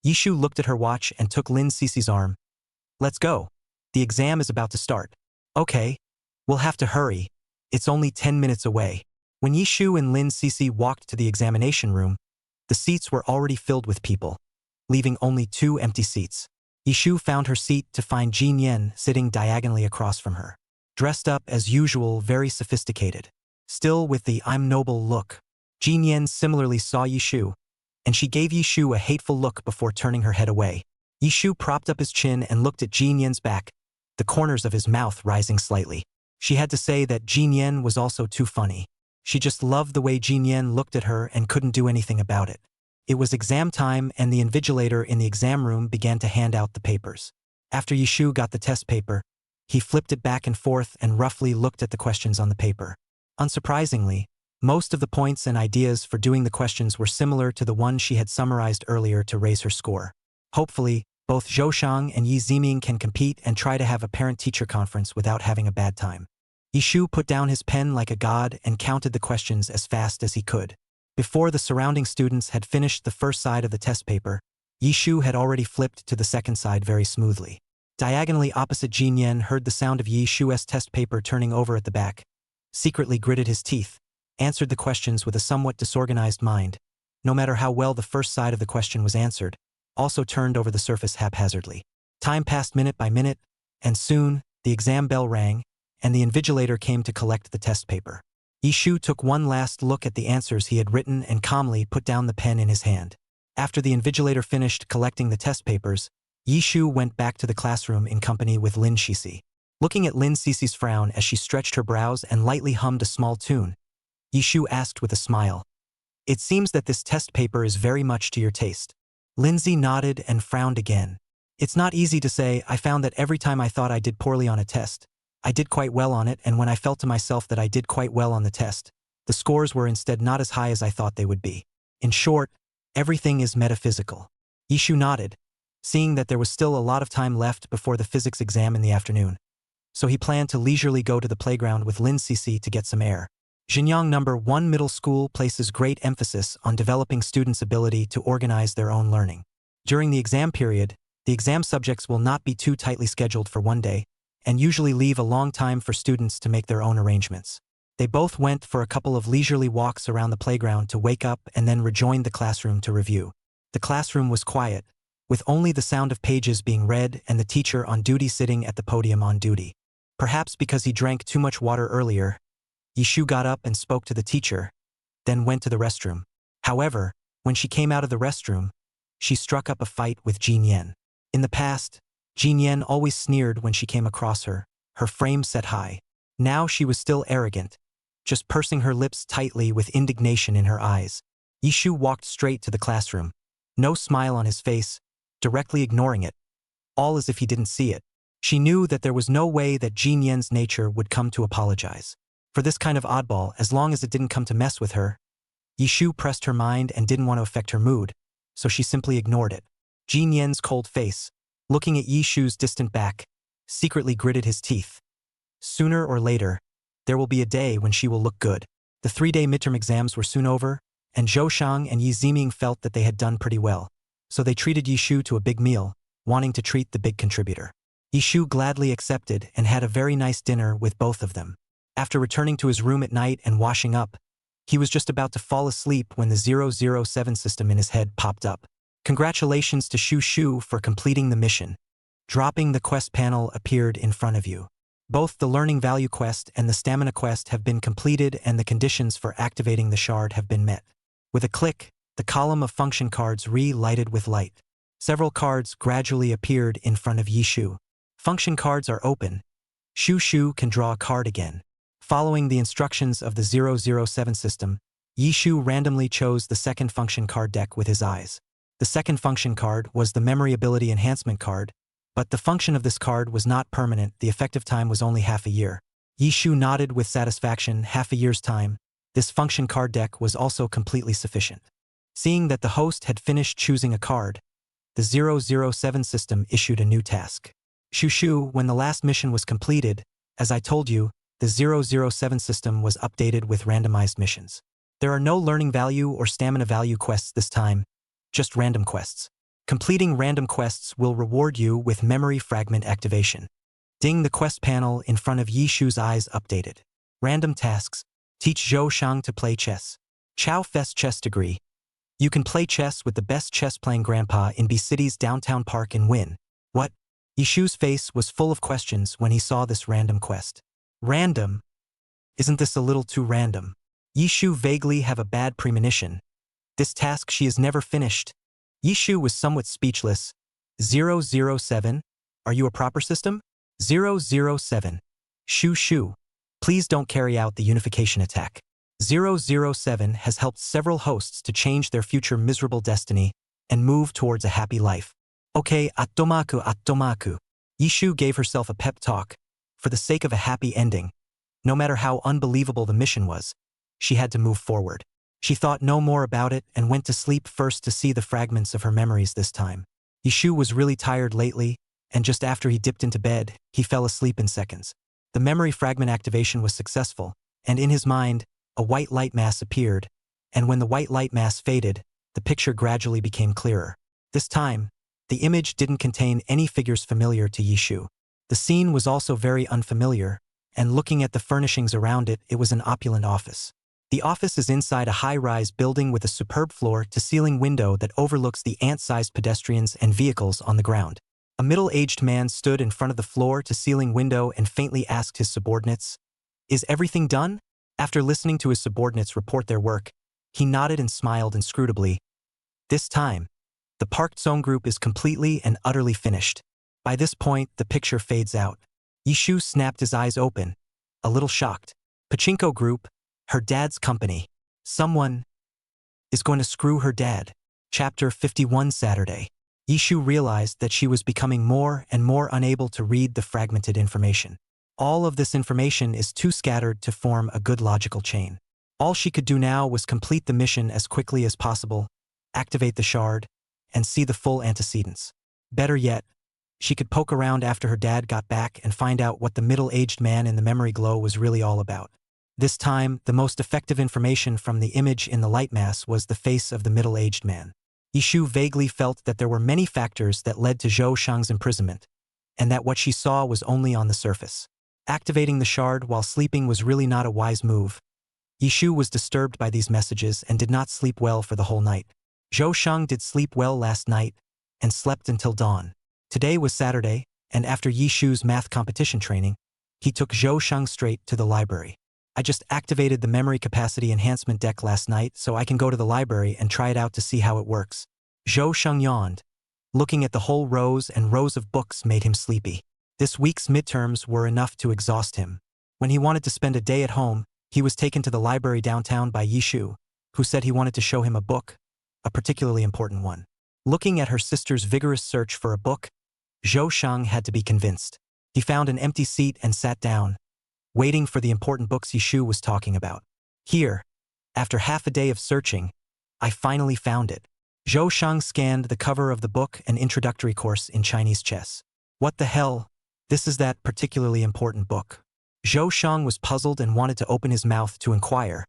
[SPEAKER 2] Yishu looked at her watch and took Lin Cece's arm. "Let's go. The exam is about to start." "Okay. We'll have to hurry. It's only 10 minutes away." When Yishu and Lin Cece walked to the examination room, the seats were already filled with people, leaving only 2 empty seats. Yishu found her seat to find Jin Yen sitting diagonally across from her. Dressed up as usual, very sophisticated. Still with the "I'm noble" look. Jin Yen similarly saw Yishu, and she gave Yishu a hateful look before turning her head away. Yishu propped up his chin and looked at Jin Yen's back, the corners of his mouth rising slightly. She had to say that Jin Yen was also too funny. She just loved the way Jin Yen looked at her and couldn't do anything about it. It was exam time, and the invigilator in the exam room began to hand out the papers. After Yishu got the test paper, he flipped it back and forth and roughly looked at the questions on the paper. Unsurprisingly, most of the points and ideas for doing the questions were similar to the one she had summarized earlier to raise her score. Hopefully, both Zhou Shang and Yi Ziming can compete and try to have a parent-teacher conference without having a bad time. Yishu put down his pen like a god and counted the questions as fast as he could. Before the surrounding students had finished the first side of the test paper, Yishu had already flipped to the second side very smoothly. Diagonally opposite Jin Yen heard the sound of Yishu's test paper turning over at the back, secretly gritted his teeth, answered the questions with a somewhat disorganized mind, no matter how well the first side of the question was answered, also turned over the surface haphazardly. Time passed minute by minute, and soon, the exam bell rang, and the invigilator came to collect the test paper. Yishu took one last look at the answers he had written and calmly put down the pen in his hand. After the invigilator finished collecting the test papers, Yishu went back to the classroom in company with Lin Cece. Looking at Lin Cece's frown as she stretched her brows and lightly hummed a small tune, Yishu asked with a smile, "It seems that this test paper is very much to your taste." Lindsay nodded and frowned again. "It's not easy to say. I found that every time I thought I did poorly on a test, I did quite well on it, and when I felt to myself that I did quite well on the test, the scores were instead not as high as I thought they would be. In short, everything is metaphysical." Yishu nodded, seeing that there was still a lot of time left before the physics exam in the afternoon. so he planned to leisurely go to the playground with Lin Cece to get some air. Xinjiang No. 1 Middle School places great emphasis on developing students' ability to organize their own learning. During the exam period, the exam subjects will not be too tightly scheduled for one day, and usually leave a long time for students to make their own arrangements. They both went for a couple of leisurely walks around the playground to wake up and then rejoined the classroom to review. The classroom was quiet, with only the sound of pages being read and the teacher on duty sitting at the podium on duty. Perhaps because he drank too much water earlier, Yishu got up and spoke to the teacher, then went to the restroom. However, when she came out of the restroom, she struck up a fight with Jin Yen. In the past, Jin Yen always sneered when she came across her frame set high. Now she was still arrogant, just pursing her lips tightly with indignation in her eyes. Yishu walked straight to the classroom, no smile on his face, directly ignoring it, all as if he didn't see it. She knew that there was no way that Jin Yen's nature would come to apologize for this kind of oddball as long as it didn't come to mess with her. Yishu pressed her mind and didn't want to affect her mood, so she simply ignored it. Jin Yen's cold face, looking at Yishu's distant back, secretly gritted his teeth. Sooner or later, there will be a day when she will look good. The 3-day midterm exams were soon over, and Zhou Shang and Yi Ziming felt that they had done pretty well, so they treated Yishu to a big meal, wanting to treat the big contributor. Yishu gladly accepted and had a very nice dinner with both of them. After returning to his room at night and washing up, he was just about to fall asleep when the 007 system in his head popped up. Congratulations to Shu Shu for completing the mission. Dropping the quest panel appeared in front of you. Both the learning value quest and the stamina quest have been completed and the conditions for activating the shard have been met. With a click, the column of function cards re-lighted with light. Several cards gradually appeared in front of Yishu. Function cards are open. Shu Shu can draw a card again. Following the instructions of the 007 system, Yishu randomly chose the second function card deck with his eyes. The second function card was the Memory Ability Enhancement card, but the function of this card was not permanent. The effective time was only half a year. Yishu nodded with satisfaction. Half a year's time, this function card deck was also completely sufficient. Seeing that the host had finished choosing a card, the 007 system issued a new task. Shu Shu, when the last mission was completed, as I told you, the 007 system was updated with randomized missions. There are no learning value or stamina value quests this time, just random quests. Completing random quests will reward you with memory fragment activation. Ding, the quest panel in front of Yishu's eyes updated. Random tasks. Teach Zhou Shang to play chess. Chow Fest chess degree. You can play chess with the best chess-playing grandpa in B City's downtown park and win. What? Yishu's face was full of questions when he saw this random quest. Random? Isn't this a little too random? Yishu vaguely have a bad premonition. This task she has never finished. Yishu was somewhat speechless. 007? Are you a proper system? 007. Shu Shu. Please don't carry out the unification attack. 007 has helped several hosts to change their future miserable destiny and move towards a happy life. Okay, Attomaku. Yishu gave herself a pep talk. For the sake of a happy ending, no matter how unbelievable the mission was, she had to move forward. She thought no more about it and went to sleep first to see the fragments of her memories this time. Yishu was really tired lately, and just after he dipped into bed, he fell asleep in seconds. The memory fragment activation was successful, and in his mind, a white light mass appeared, and when the white light mass faded, the picture gradually became clearer. This time, the image didn't contain any figures familiar to Yishu. The scene was also very unfamiliar, and looking at the furnishings around it, it was an opulent office. The office is inside a high-rise building with a superb floor-to-ceiling window that overlooks the ant-sized pedestrians and vehicles on the ground. A middle-aged man stood in front of the floor-to-ceiling window and faintly asked his subordinates, "Is everything done?" After listening to his subordinates report their work, he nodded and smiled inscrutably. This time, the Park Zone group is completely and utterly finished. By this point, the picture fades out. Yishu snapped his eyes open, a little shocked. Pachinko group, her dad's company. Someone is going to screw her dad. Chapter 51 Saturday. Yishu realized that she was becoming more and more unable to read the fragmented information. All of this information is too scattered to form a good logical chain. All she could do now was complete the mission as quickly as possible, activate the shard, and see the full antecedents. Better yet, She could poke around after her dad got back and find out what the middle-aged man in the memory glow was really all about. This time, the most effective information from the image in the light mass was the face of the middle-aged man. Yishu vaguely felt that there were many factors that led to Zhou Shang's imprisonment, and that what she saw was only on the surface. Activating the shard while sleeping was really not a wise move. Yishu was disturbed by these messages and did not sleep well for the whole night. Zhou Shang did sleep well last night and slept until dawn. Today was Saturday, and after Yishu's math competition training, he took Zhou Shang straight to the library. I just activated the memory capacity enhancement deck last night so I can go to the library and try it out to see how it works. Zhou Shang yawned. Looking at the whole rows and rows of books made him sleepy. This week's midterms were enough to exhaust him. When he wanted to spend a day at home, he was taken to the library downtown by Yishu, who said he wanted to show him a book, a particularly important one. Looking at her sister's vigorous search for a book, Zhou Shang had to be convinced. He found an empty seat and sat down, waiting for the important books Yishu was talking about. Here, after half a day of searching, I finally found it. Zhou Shang scanned the cover of the book, An Introductory Course in Chinese Chess. What the hell? This is that particularly important book. Zhou Shang was puzzled and wanted to open his mouth to inquire,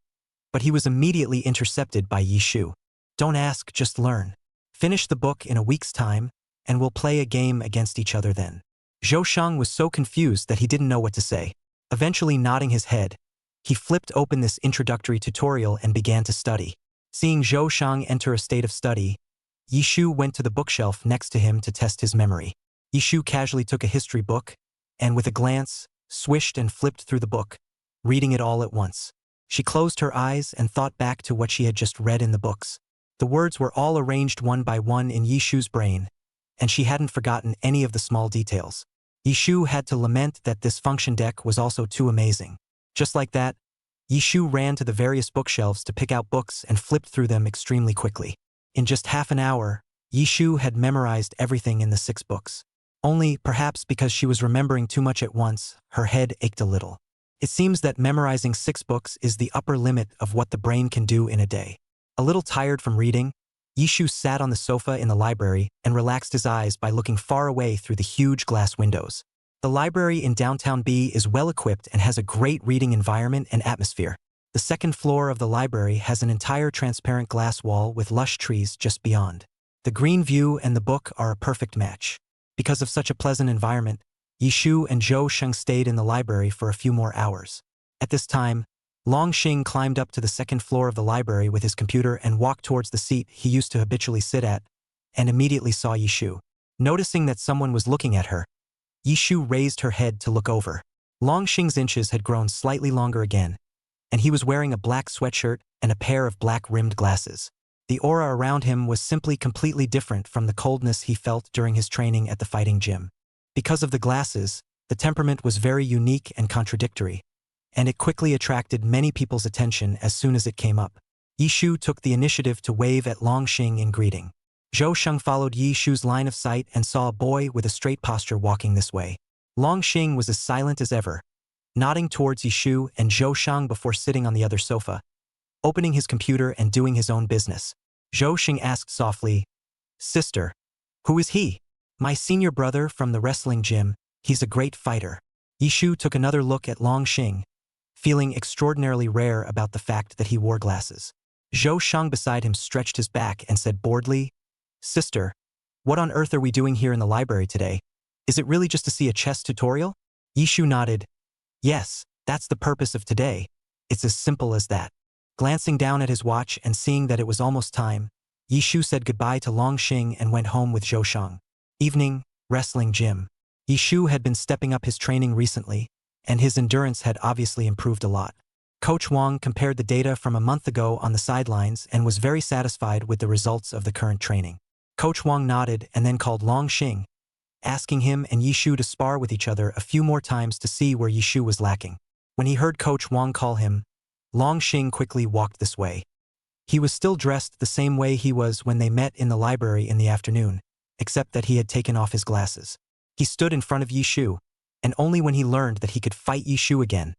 [SPEAKER 2] but he was immediately intercepted by Yishu. Don't ask, just learn. Finish the book in a week's time, and we'll play a game against each other then. Zhou Shang was so confused that he didn't know what to say. Eventually nodding his head, he flipped open this introductory tutorial and began to study. Seeing Zhou Shang enter a state of study, Yishu went to the bookshelf next to him to test his memory. Yishu casually took a history book, and with a glance, swished and flipped through the book, reading it all at once. She closed her eyes and thought back to what she had just read in the books. The words were all arranged one by one in Yishu's brain, and she hadn't forgotten any of the small details. Yishu had to lament that this function deck was also too amazing. Just like that, Yishu ran to the various bookshelves to pick out books and flipped through them extremely quickly. In just half an hour, Yishu had memorized everything in the 6 books. Only, perhaps because she was remembering too much at once, her head ached a little. It seems that memorizing 6 books is the upper limit of what the brain can do in a day. A little tired from reading, Yishu sat on the sofa in the library and relaxed his eyes by looking far away through the huge glass windows. The library in downtown B is well equipped and has a great reading environment and atmosphere. The second floor of the library has an entire transparent glass wall with lush trees just beyond. The green view and the book are a perfect match. Because of such a pleasant environment, Yishu and Zhou Shang stayed in the library for a few more hours. At this time, Longxing climbed up to the second floor of the library with his computer and walked towards the seat he used to habitually sit at, and immediately saw Yishu. Noticing that someone was looking at her, Yishu raised her head to look over. Longxing's inches had grown slightly longer again, and he was wearing a black sweatshirt and a pair of black-rimmed glasses. The aura around him was simply completely different from the coldness he felt during his training at the fighting gym. Because of the glasses, the temperament was very unique and contradictory, and it quickly attracted many people's attention as soon as it came up. Yishu took the initiative to wave at Longxing in greeting. Zhou Shang followed Yishu's line of sight and saw a boy with a straight posture walking this way. Longxing was as silent as ever, nodding towards Yishu and Zhou Shang before sitting on the other sofa, opening his computer and doing his own business. Zhou Shang asked softly, "Sister, who is he?" "My senior brother from the wrestling gym. He's a great fighter." Yishu took another look at Longxing, feeling extraordinarily rare about the fact that he wore glasses. Zhou Shang beside him stretched his back and said boredly, "Sister, what on earth are we doing here in the library today? Is it really just to see a chess tutorial?" Yishu nodded. "Yes, that's the purpose of today. It's as simple as that." Glancing down at his watch and seeing that it was almost time, Yishu said goodbye to Longxing and went home with Zhou Shang. Evening, wrestling gym. Yishu had been stepping up his training recently, and his endurance had obviously improved a lot. Coach Wang compared the data from a month ago on the sidelines and was very satisfied with the results of the current training. Coach Wang nodded and then called Longxing, asking him and Yishu to spar with each other a few more times to see where Yishu was lacking. When he heard Coach Wang call him, Longxing quickly walked this way. He was still dressed the same way he was when they met in the library in the afternoon, except that he had taken off his glasses. He stood in front of Yishu, and only when he learned that he could fight Yishu again,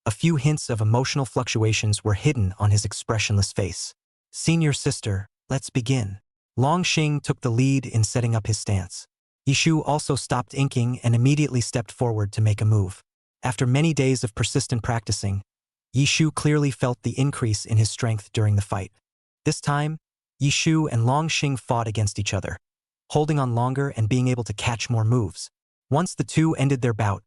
[SPEAKER 2] a few hints of emotional fluctuations were hidden on his expressionless face. "Senior sister, let's begin." Longxing took the lead in setting up his stance. Yishu also stopped inking and immediately stepped forward to make a move. After many days of persistent practicing, Yishu clearly felt the increase in his strength during the fight. This time, Yishu and Long Xing fought against each other, holding on longer and being able to catch more moves. Once the two ended their bout,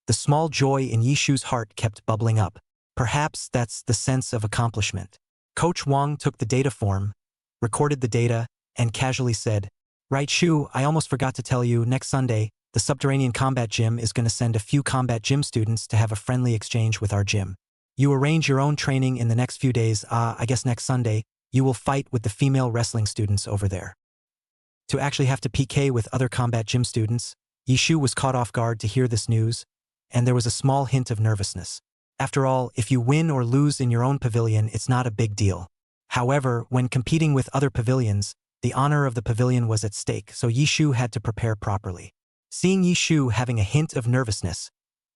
[SPEAKER 2] the small joy in Yishu's heart kept bubbling up. Perhaps that's the sense of accomplishment. Coach Wang took the data form, recorded the data, and casually said, "Right, Shu, I almost forgot to tell you, next Sunday, the Subterranean Combat Gym is going to send a few combat gym students to have a friendly exchange with our gym. You arrange your own training in the next few days. I guess next Sunday, you will fight with the female wrestling students over there." To actually have to PK with other combat gym students, Yishu was caught off guard to hear this news, and there was a small hint of nervousness. After all, if you win or lose in your own pavilion, it's not a big deal. However, when competing with other pavilions, the honor of the pavilion was at stake, so Yishu had to prepare properly. Seeing Yishu having a hint of nervousness,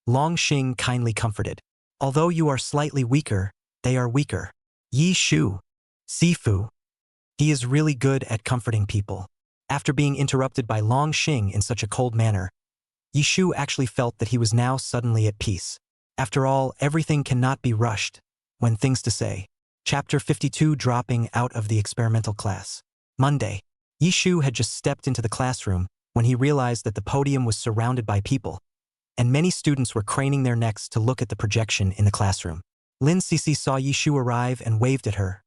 [SPEAKER 2] Long Xing kindly comforted. "Although you are slightly weaker, they are weaker. Yishu, Sifu, he is really good at comforting people." After being interrupted by Long Xing in such a cold manner, Yishu actually felt that he was now suddenly at peace. After all, everything cannot be rushed. When things to say. Chapter 52, Dropping Out of the Experimental Class. Monday. Yishu had just stepped into the classroom when he realized that the podium was surrounded by people, and many students were craning their necks to look at the projection in the classroom. Lin Cece saw Yishu arrive and waved at her.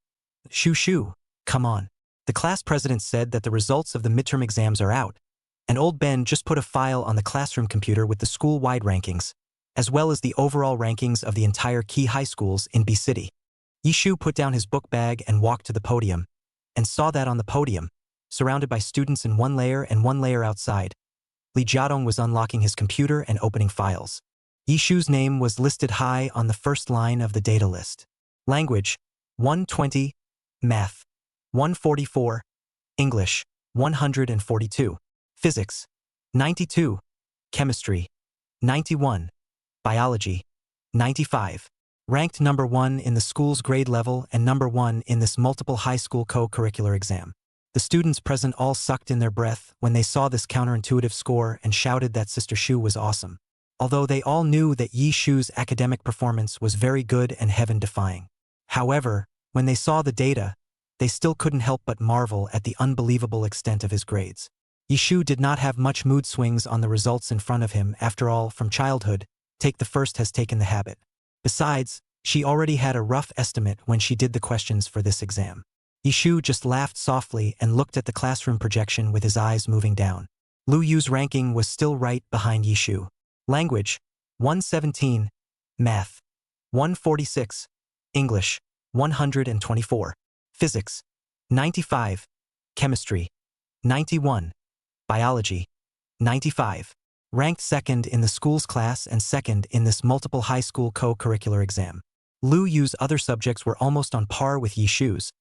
[SPEAKER 2] Shu, come on." The class president said that the results of the midterm exams are out, and old Ben just put a file on the classroom computer with the school-wide rankings, as well as the overall rankings of the entire key high schools in B City. Yishu put down his book bag and walked to the podium, and saw that on the podium, surrounded by students in one layer and one layer outside, Li Jiadong was unlocking his computer and opening files. Yishu's name was listed high on the first line of the data list. Language, 120. Math, 144. English, 142. Physics, 92. Chemistry, 91. Biology, 95. Ranked number 1 in the school's grade level and number 1 in this multiple high school co-curricular exam. The students present all sucked in their breath when they saw this counterintuitive score and shouted that Sister Shu was awesome, although they all knew that Yi Shu's academic performance was very good and heaven-defying. However, when they saw the data, they still couldn't help but marvel at the unbelievable extent of his grades. Yi Shu did not have much mood swings on the results in front of him. After all, from childhood, take the first has taken the habit. Besides, she already had a rough estimate when she did the questions for this exam. Yishu just laughed softly and looked at the classroom projection with his eyes moving down. Lu Yu's ranking was still right behind Yishu. Language, 117. Math, 146. English, 124. Physics, 95. Chemistry, 91. Biology, 95. Ranked second in the school's class and second in this multiple high school co-curricular exam. Lu Yu's other subjects were almost on par with Yishu's,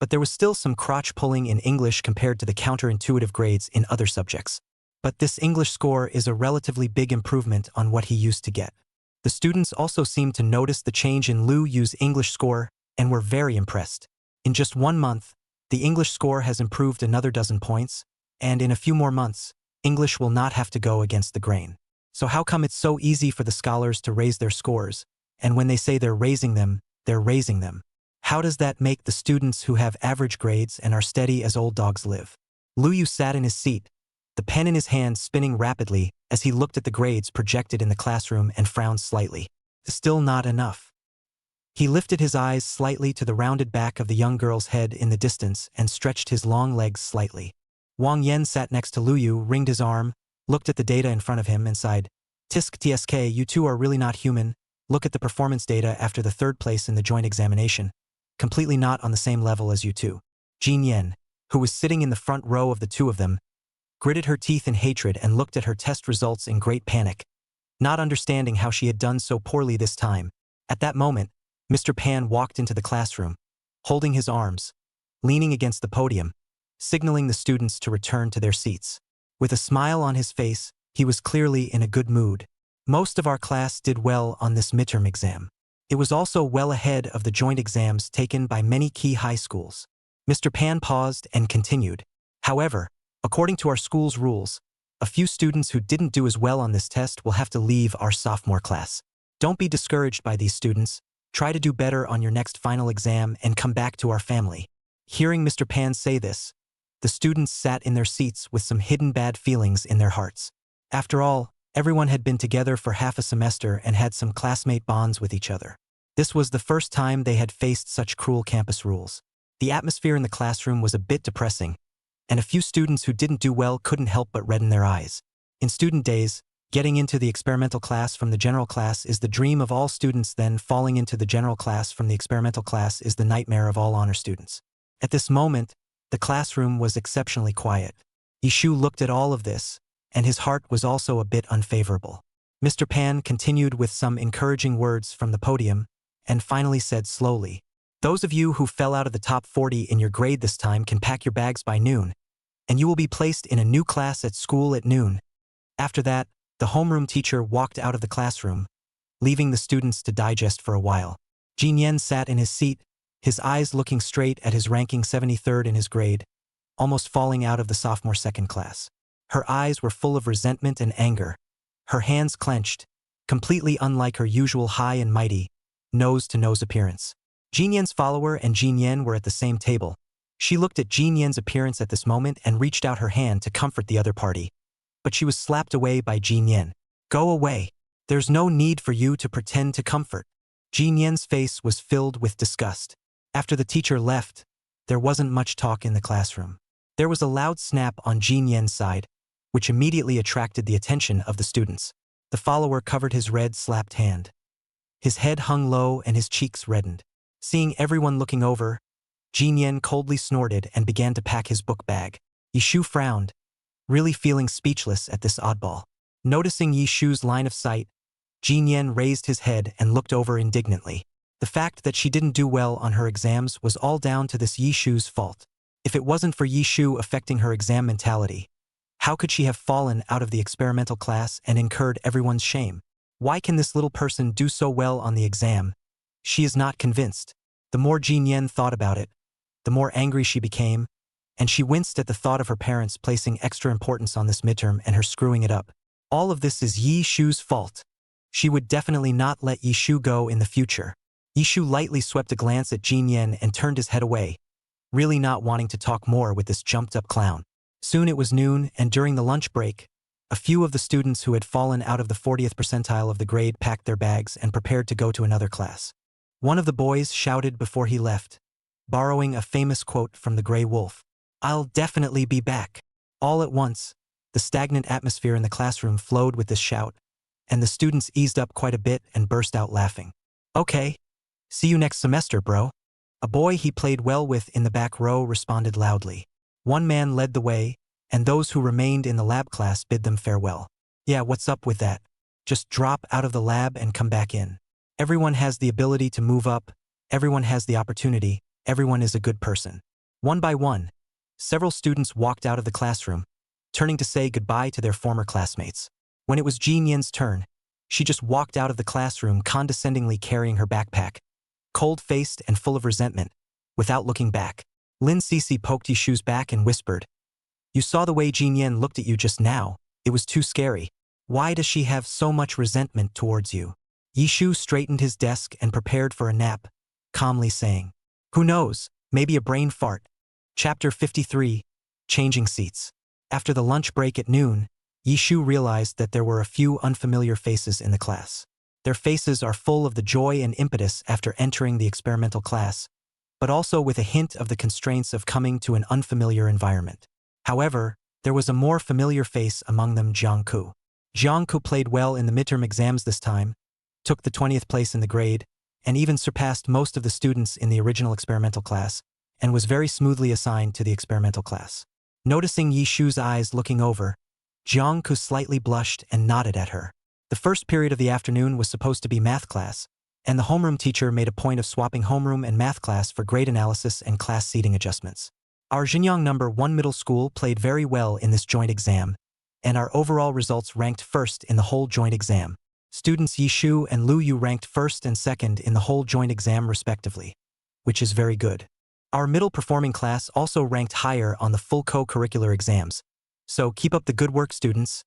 [SPEAKER 2] but there was still some crotch-pulling in English compared to the counterintuitive grades in other subjects. But this English score is a relatively big improvement on what he used to get. The students also seemed to notice the change in Lu Yu's English score and were very impressed. In just 1 month, the English score has improved another dozen points, and in a few more months, English will not have to go against the grain. So how come it's so easy for the scholars to raise their scores, and when they say they're raising them, they're raising them? How does that make the students who have average grades and are steady as old dogs live? Lu Yu sat in his seat, the pen in his hand spinning rapidly as he looked at the grades projected in the classroom and frowned slightly. Still not enough. He lifted his eyes slightly to the rounded back of the young girl's head in the distance and stretched his long legs slightly. Wang Yan sat next to Lu Yu, wringed his arm, looked at the data in front of him and sighed. "Tisk tsk, you two are really not human. Look at the performance data after the 3rd place in the joint examination. Completely not on the same level as you two." Jin Yen, who was sitting in the front row of the two of them, gritted her teeth in hatred and looked at her test results in great panic, not understanding how she had done so poorly this time. At that moment, Mr. Pan walked into the classroom, holding his arms, leaning against the podium, signaling the students to return to their seats. With a smile on his face, he was clearly in a good mood. "Most of our class did well on this midterm exam. It was also well ahead of the joint exams taken by many key high schools." Mr. Pan paused and continued. "However, according to our school's rules, A few students who didn't do as well on this test will have to leave our sophomore class. Don't be discouraged by these students. Try to do better on your next final exam and come back to our family. Hearing Mr. Pan say this, the students sat in their seats with some hidden bad feelings in their hearts. After all, everyone had been together for half a semester and had some classmate bonds with each other. This was the first time they had faced such cruel campus rules. The atmosphere in the classroom was a bit depressing, and a few students who didn't do well couldn't help but redden their eyes. In student days, getting into the experimental class from the general class is the dream of all students, then falling into the general class from the experimental class is the nightmare of all honor students. At this moment, the classroom was exceptionally quiet. Yishu looked at all of this, and his heart was also a bit unfavorable. Mr. Pan continued with some encouraging words from the podium, and finally said slowly, "Those of you who fell out of the top 40 in your grade this time can pack your bags by noon, and you will be placed in a new class at school at noon." After that, the homeroom teacher walked out of the classroom, leaving the students to digest for a while. Jin Yen sat in his seat, his eyes looking straight at his ranking 73rd in his grade, almost falling out of the sophomore second class. Her eyes were full of resentment and anger, her hands clenched, completely unlike her usual high and mighty, nose-to-nose appearance. Jin Yen's follower and Jin Yen were at the same table. She looked at Jin Yen's appearance at this moment and reached out her hand to comfort the other party. But she was slapped away by Jin Yen. "Go away. There's no need for you to pretend to comfort." Jin Yen's face was filled with disgust. After the teacher left, there wasn't much talk in the classroom. There was a loud snap on Jin Yen's side, which immediately attracted the attention of the students. The follower covered his red slapped hand. His head hung low and his cheeks reddened. Seeing everyone looking over, Jin Yen coldly snorted and began to pack his book bag. Yishu frowned, really feeling speechless at this oddball. Noticing Yishu's line of sight, Jin Yen raised his head and looked over indignantly. The fact that she didn't do well on her exams was all down to this Yishu's fault. If it wasn't for Yishu affecting her exam mentality, how could she have fallen out of the experimental class and incurred everyone's shame? Why can this little person do so well on the exam? She is not convinced. The more Jin Yen thought about it, the more angry she became, and she winced at the thought of her parents placing extra importance on this midterm and her screwing it up. All of this is Yishu's fault. She would definitely not let Yishu go in the future. Yishu lightly swept a glance at Jin Yen and turned his head away, really not wanting to talk more with this jumped-up clown. Soon it was noon, and during the lunch break, a few of the students who had fallen out of the 40th percentile of the grade packed their bags and prepared to go to another class. One of the boys shouted before he left, borrowing a famous quote from the Grey Wolf, "I'll definitely be back." All at once, the stagnant atmosphere in the classroom flowed with this shout, and the students eased up quite a bit and burst out laughing. "Okay. See you next semester, bro." A boy he played well with in the back row responded loudly. One man led the way, and those who remained in the lab class bid them farewell. "Yeah, what's up with that? Just drop out of the lab and come back in. Everyone has the ability to move up, everyone has the opportunity, everyone is a good person." One by one, several students walked out of the classroom, turning to say goodbye to their former classmates. When it was Jin Yen's turn, she just walked out of the classroom condescendingly carrying her backpack, cold-faced and full of resentment, without looking back. Lin Cece poked Yishu's back and whispered, "You saw the way Jin Yen looked at you just now. It was too scary. Why does she have so much resentment towards you?" Yishu straightened his desk and prepared for a nap, calmly saying, "Who knows, maybe a brain fart." Chapter 53, Changing Seats. After the lunch break at noon, Yishu realized that there were a few unfamiliar faces in the class. Their faces are full of the joy and impetus after entering the experimental class, but also with a hint of the constraints of coming to an unfamiliar environment. However, there was a more familiar face among them, Jiangku. Jiangku played well in the midterm exams this time, took the 20th place in the grade, and even surpassed most of the students in the original experimental class, and was very smoothly assigned to the experimental class. Noticing Yishu's eyes looking over, Jiangku slightly blushed and nodded at her. The first period of the afternoon was supposed to be math class, and the homeroom teacher made a point of swapping homeroom and math class for grade analysis and class seating adjustments. Our Xinjiang number 1 middle school played very well in this joint exam, and our overall results ranked first in the whole joint exam. Students Yishu and Lu Yu ranked first and second in the whole joint exam respectively, which is very good. Our middle performing class also ranked higher on the full co-curricular exams, So keep up the good work, students.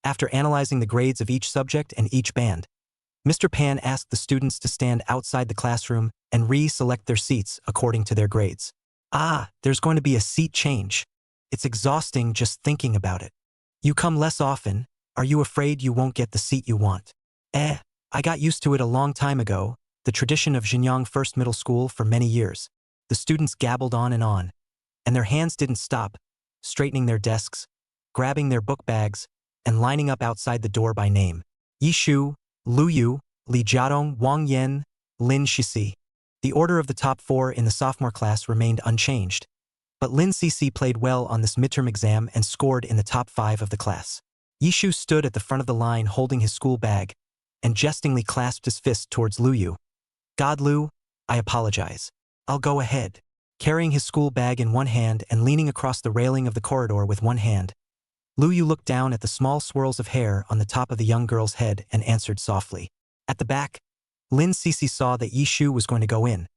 [SPEAKER 2] After analyzing the grades of each subject and each band, Mr. Pan asked the students to stand outside the classroom and re-select their seats according to their grades. There's going to be a seat change. It's exhausting just thinking about it. You come less often. Are you afraid you won't get the seat you want? I got used to it a long time ago, the tradition of Xinjiang First Middle School for many years. The students gabbled on, and their hands didn't stop, straightening their desks, grabbing their book bags, and lining up outside the door by name. Yishu, Lu Yu, Li Jiadong, Wang Yan, Lin Shixi. The order of the top 4 in the sophomore class remained unchanged, but Lin Cixi played well on this midterm exam and scored in the top 5 of the class. Yishu stood at the front of the line holding his school bag and jestingly clasped his fist towards Lu Yu. God, Lu, I apologize. I'll go ahead. Carrying his school bag in one hand and leaning across the railing of the corridor with one hand, Lu Yu looked down at the small swirls of hair on the top of the young girl's head and answered softly. At the back, Lin Cixi saw that Yishu was going to go in,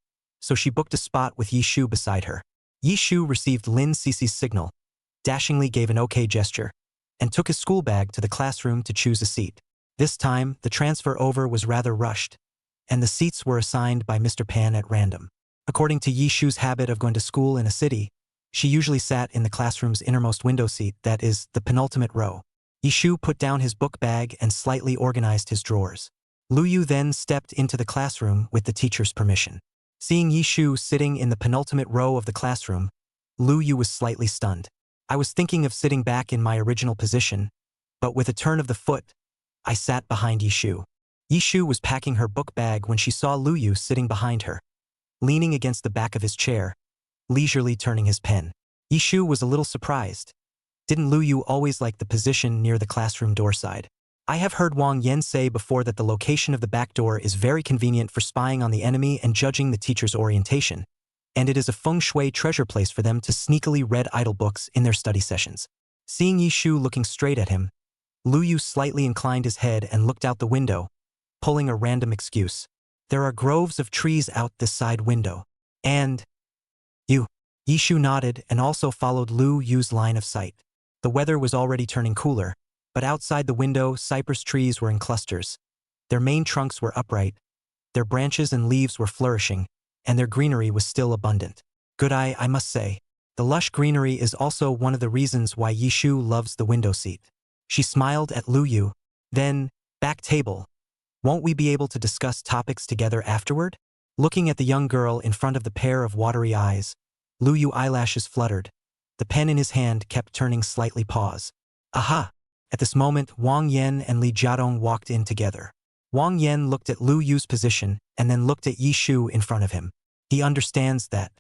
[SPEAKER 2] so she booked a spot with Yishu beside her. Yishu received Lin Cixi's signal, dashingly gave an okay gesture, and took his school bag to the classroom to choose a seat. This time, the transfer over was rather rushed, and the seats were assigned by Mr. Pan at random. According to Yishu's habit of going to school in a city, she usually sat in the classroom's innermost window seat, that is, the penultimate row. Yishu put down his book bag and slightly organized his drawers. Lu Yu then stepped into the classroom with the teacher's permission. Seeing Yishu sitting in the penultimate row of the classroom, Lu Yu was slightly stunned. I was thinking of sitting back in my original position, but with a turn of the foot, I sat behind Yishu. Yishu was packing her book bag when she saw Lu Yu sitting behind her, leaning against the back of his chair, leisurely turning his pen. Yishu was a little surprised. Didn't Lu Yu always like the position near the classroom door side? I have heard Wang Yan say before that the location of the back door is very convenient for spying on the enemy and judging the teacher's orientation, and it is a feng shui treasure place for them to sneakily read idle books in their study sessions. Seeing Yishu looking straight at him, Lu Yu slightly inclined his head and looked out the window, pulling a random excuse. There are groves of trees out this side window. And Yishu nodded and also followed Lu Yu's line of sight. The weather was already turning cooler, but outside the window, cypress trees were in clusters. Their main trunks were upright, their branches and leaves were flourishing, and their greenery was still abundant. Good eye, I must say. The lush greenery is also one of the reasons why Yishu loves the window seat. She smiled at Lu Yu. Then, back table. Won't we be able to discuss topics together afterward? Looking at the young girl in front of the pair of watery eyes, Lu Yu eyelashes fluttered. The pen in his hand kept turning slightly pause. Aha! At this moment, Wang Yan and Li Jiadong walked in together. Wang Yan looked at Lu Yu's position and then looked at Yishu in front of him. He understands that.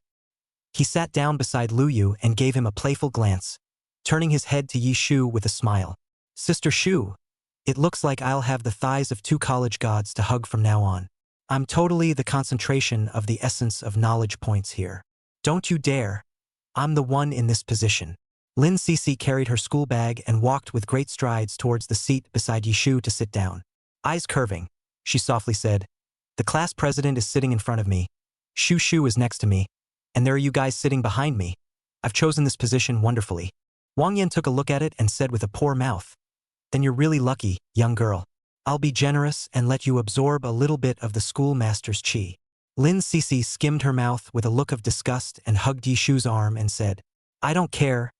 [SPEAKER 2] He sat down beside Lu Yu and gave him a playful glance, turning his head to Yishu with a smile. Sister Shu, it looks like I'll have the thighs of 2 college gods to hug from now on. I'm totally the concentration of the essence of knowledge points here. Don't you dare. I'm the one in this position. Lin Cixi carried her school bag and walked with great strides towards the seat beside Yishu to sit down. Eyes curving, she softly said, the class president is sitting in front of me. Shu is next to me, and there are you guys sitting behind me. I've chosen this position wonderfully. Wang Yan took a look at it and said with a poor mouth, then you're really lucky, young girl. I'll be generous and let you absorb a little bit of the schoolmaster's chi. Lin Cixi skimmed her mouth with a look of disgust and hugged Yishu's arm and said, I don't care.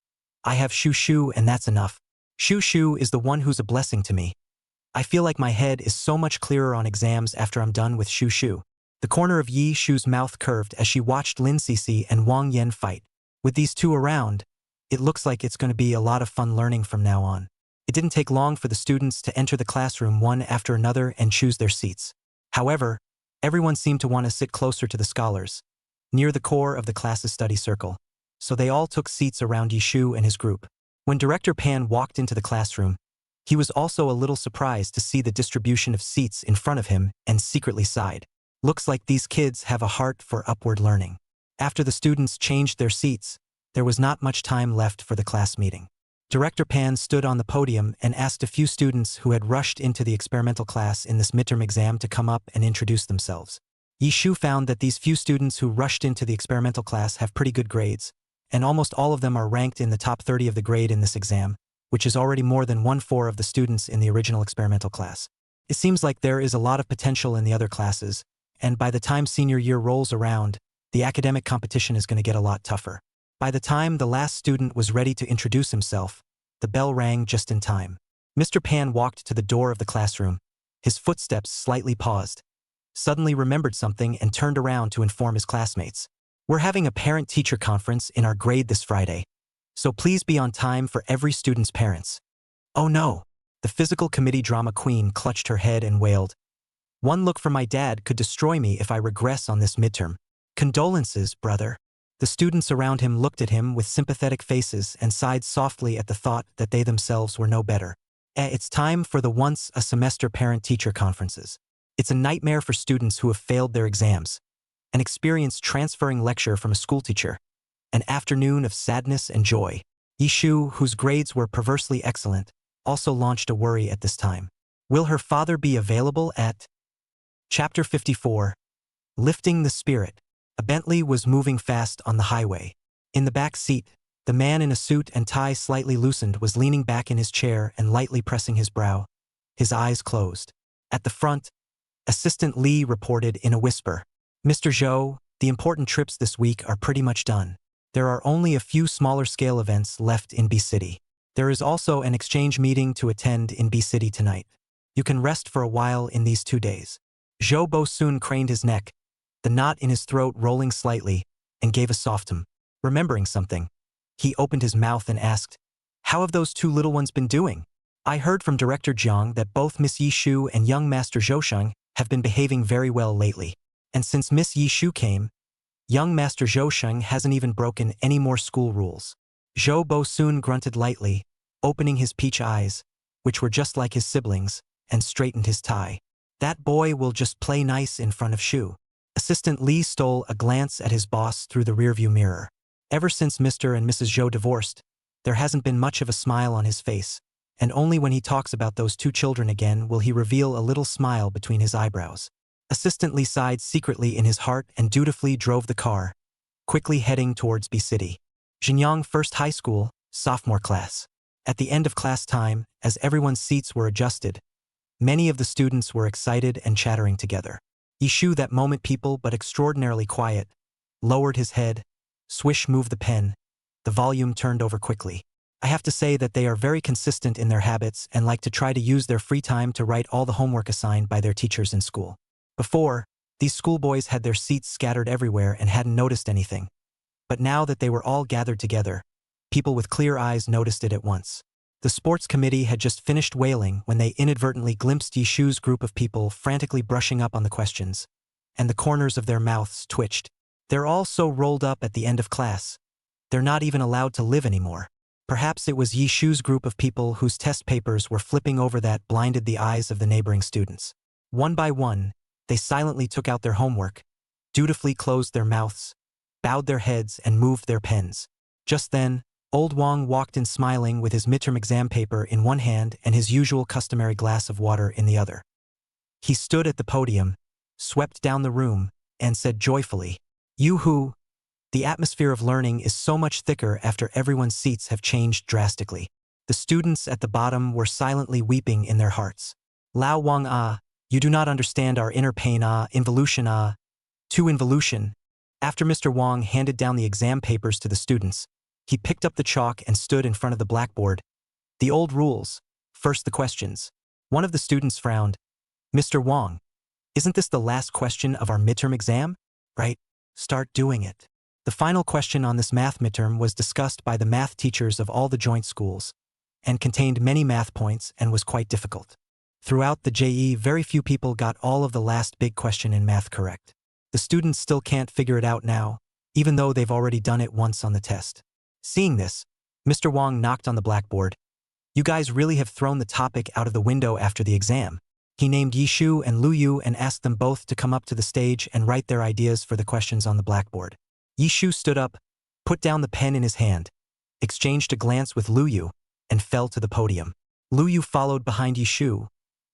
[SPEAKER 2] I have Shu and that's enough. Shu is the one who's a blessing to me. I feel like my head is so much clearer on exams after I'm done with Shu. The corner of Yishu's mouth curved as she watched Lin Cixi and Wang Yan fight. With these two around, it looks like it's going to be a lot of fun learning from now on. It didn't take long for the students to enter the classroom one after another and choose their seats. However, everyone seemed to want to sit closer to the scholars, near the core of the class's study circle, so they all took seats around Yishu and his group. When Director Pan walked into the classroom, he was also a little surprised to see the distribution of seats in front of him and secretly sighed. Looks like these kids have a heart for upward learning. After the students changed their seats, there was not much time left for the class meeting. Director Pan stood on the podium and asked a few students who had rushed into the experimental class in this midterm exam to come up and introduce themselves. Yishu found that these few students who rushed into the experimental class have pretty good grades, and almost all of them are ranked in the top 30 of the grade in this exam, which is already more than 1/4 of the students in the original experimental class. It seems like there is a lot of potential in the other classes, and by the time senior year rolls around, the academic competition is going to get a lot tougher. By the time the last student was ready to introduce himself, the bell rang just in time. Mr. Pan walked to the door of the classroom. His footsteps slightly paused, suddenly remembered something and turned around to inform his classmates. We're having a parent-teacher conference in our grade this Friday, so please be on time for every student's parents. Oh no! The physical committee drama queen clutched her head and wailed. One look from my dad could destroy me if I regress on this midterm. Condolences, brother. The students around him looked at him with sympathetic faces and sighed softly at the thought that they themselves were no better. It's time for the once-a-semester parent-teacher conferences. It's a nightmare for students who have failed their exams. An experience transferring lecture from a schoolteacher. An afternoon of sadness and joy. Yishu, whose grades were perversely excellent, also launched a worry at this time. Will her father be available at Chapter 54, Lifting the Spirit. A Bentley was moving fast on the highway. In the back seat, the man in a suit and tie slightly loosened was leaning back in his chair and lightly pressing his brow, his eyes closed. At the front, Assistant Lee reported in a whisper, Mr. Zhou, the important trips this week are pretty much done. There are only a few smaller-scale events left in B City. There is also an exchange meeting to attend in B City tonight. You can rest for a while in these 2 days. Zhou Bo soon craned his neck, the knot in his throat rolling slightly, and gave a soft hum. Remembering something, he opened his mouth and asked, How have those 2 little ones been doing? I heard from Director Jiang that both Miss Yishu and young Master Zhousheng have been behaving very well lately. And since Miss Yishu came, young Master Zhousheng hasn't even broken any more school rules. Zhou Bo soon grunted lightly, opening his peach eyes, which were just like his siblings, and straightened his tie. That boy will just play nice in front of Shu. Assistant Lee stole a glance at his boss through the rearview mirror. Ever since Mr. and Mrs. Zhou divorced, there hasn't been much of a smile on his face, and only when he talks about those 2 children again will he reveal a little smile between his eyebrows. Assistant Lee sighed secretly in his heart and dutifully drove the car, quickly heading towards B City. Jinyang First High School, sophomore class. At the end of class time, as everyone's seats were adjusted, many of the students were excited and chattering together. Yishu, that moment people but extraordinarily quiet, lowered his head, swish moved the pen, the volume turned over quickly. I have to say that they are very consistent in their habits and like to try to use their free time to write all the homework assigned by their teachers in school. Before, these schoolboys had their seats scattered everywhere and hadn't noticed anything. But now that they were all gathered together, people with clear eyes noticed it at once. The sports committee had just finished wailing when they inadvertently glimpsed Yishu's group of people frantically brushing up on the questions, and the corners of their mouths twitched. They're all so rolled up at the end of class. They're not even allowed to live anymore. Perhaps it was Yishu's group of people whose test papers were flipping over that blinded the eyes of the neighboring students. One by one, they silently took out their homework, dutifully closed their mouths, bowed their heads and moved their pens. Just then, Old Wang walked in smiling with his midterm exam paper in one hand and his usual customary glass of water in the other. He stood at the podium, swept down the room, and said joyfully, Yoo-hoo! The atmosphere of learning is so much thicker after everyone's seats have changed drastically. The students at the bottom were silently weeping in their hearts. Lao Wang you do not understand our inner pain involution to involution. After Mr. Wang handed down the exam papers to the students, he picked up the chalk and stood in front of the blackboard. The old rules. First the questions. One of the students frowned. Mr. Wang, isn't this the last question of our midterm exam? Right? Start doing it. The final question on this math midterm was discussed by the math teachers of all the joint schools, and contained many math points and was quite difficult. Throughout the JE, very few people got all of the last big question in math correct. The students still can't figure it out now, even though they've already done it once on the test. Seeing this, Mr. Wang knocked on the blackboard. You guys really have thrown the topic out of the window after the exam. He named Yishu and Lu Yu and asked them both to come up to the stage and write their ideas for the questions on the blackboard. Yishu stood up, put down the pen in his hand, exchanged a glance with Lu Yu, and fell to the podium. Lu Yu followed behind Yishu,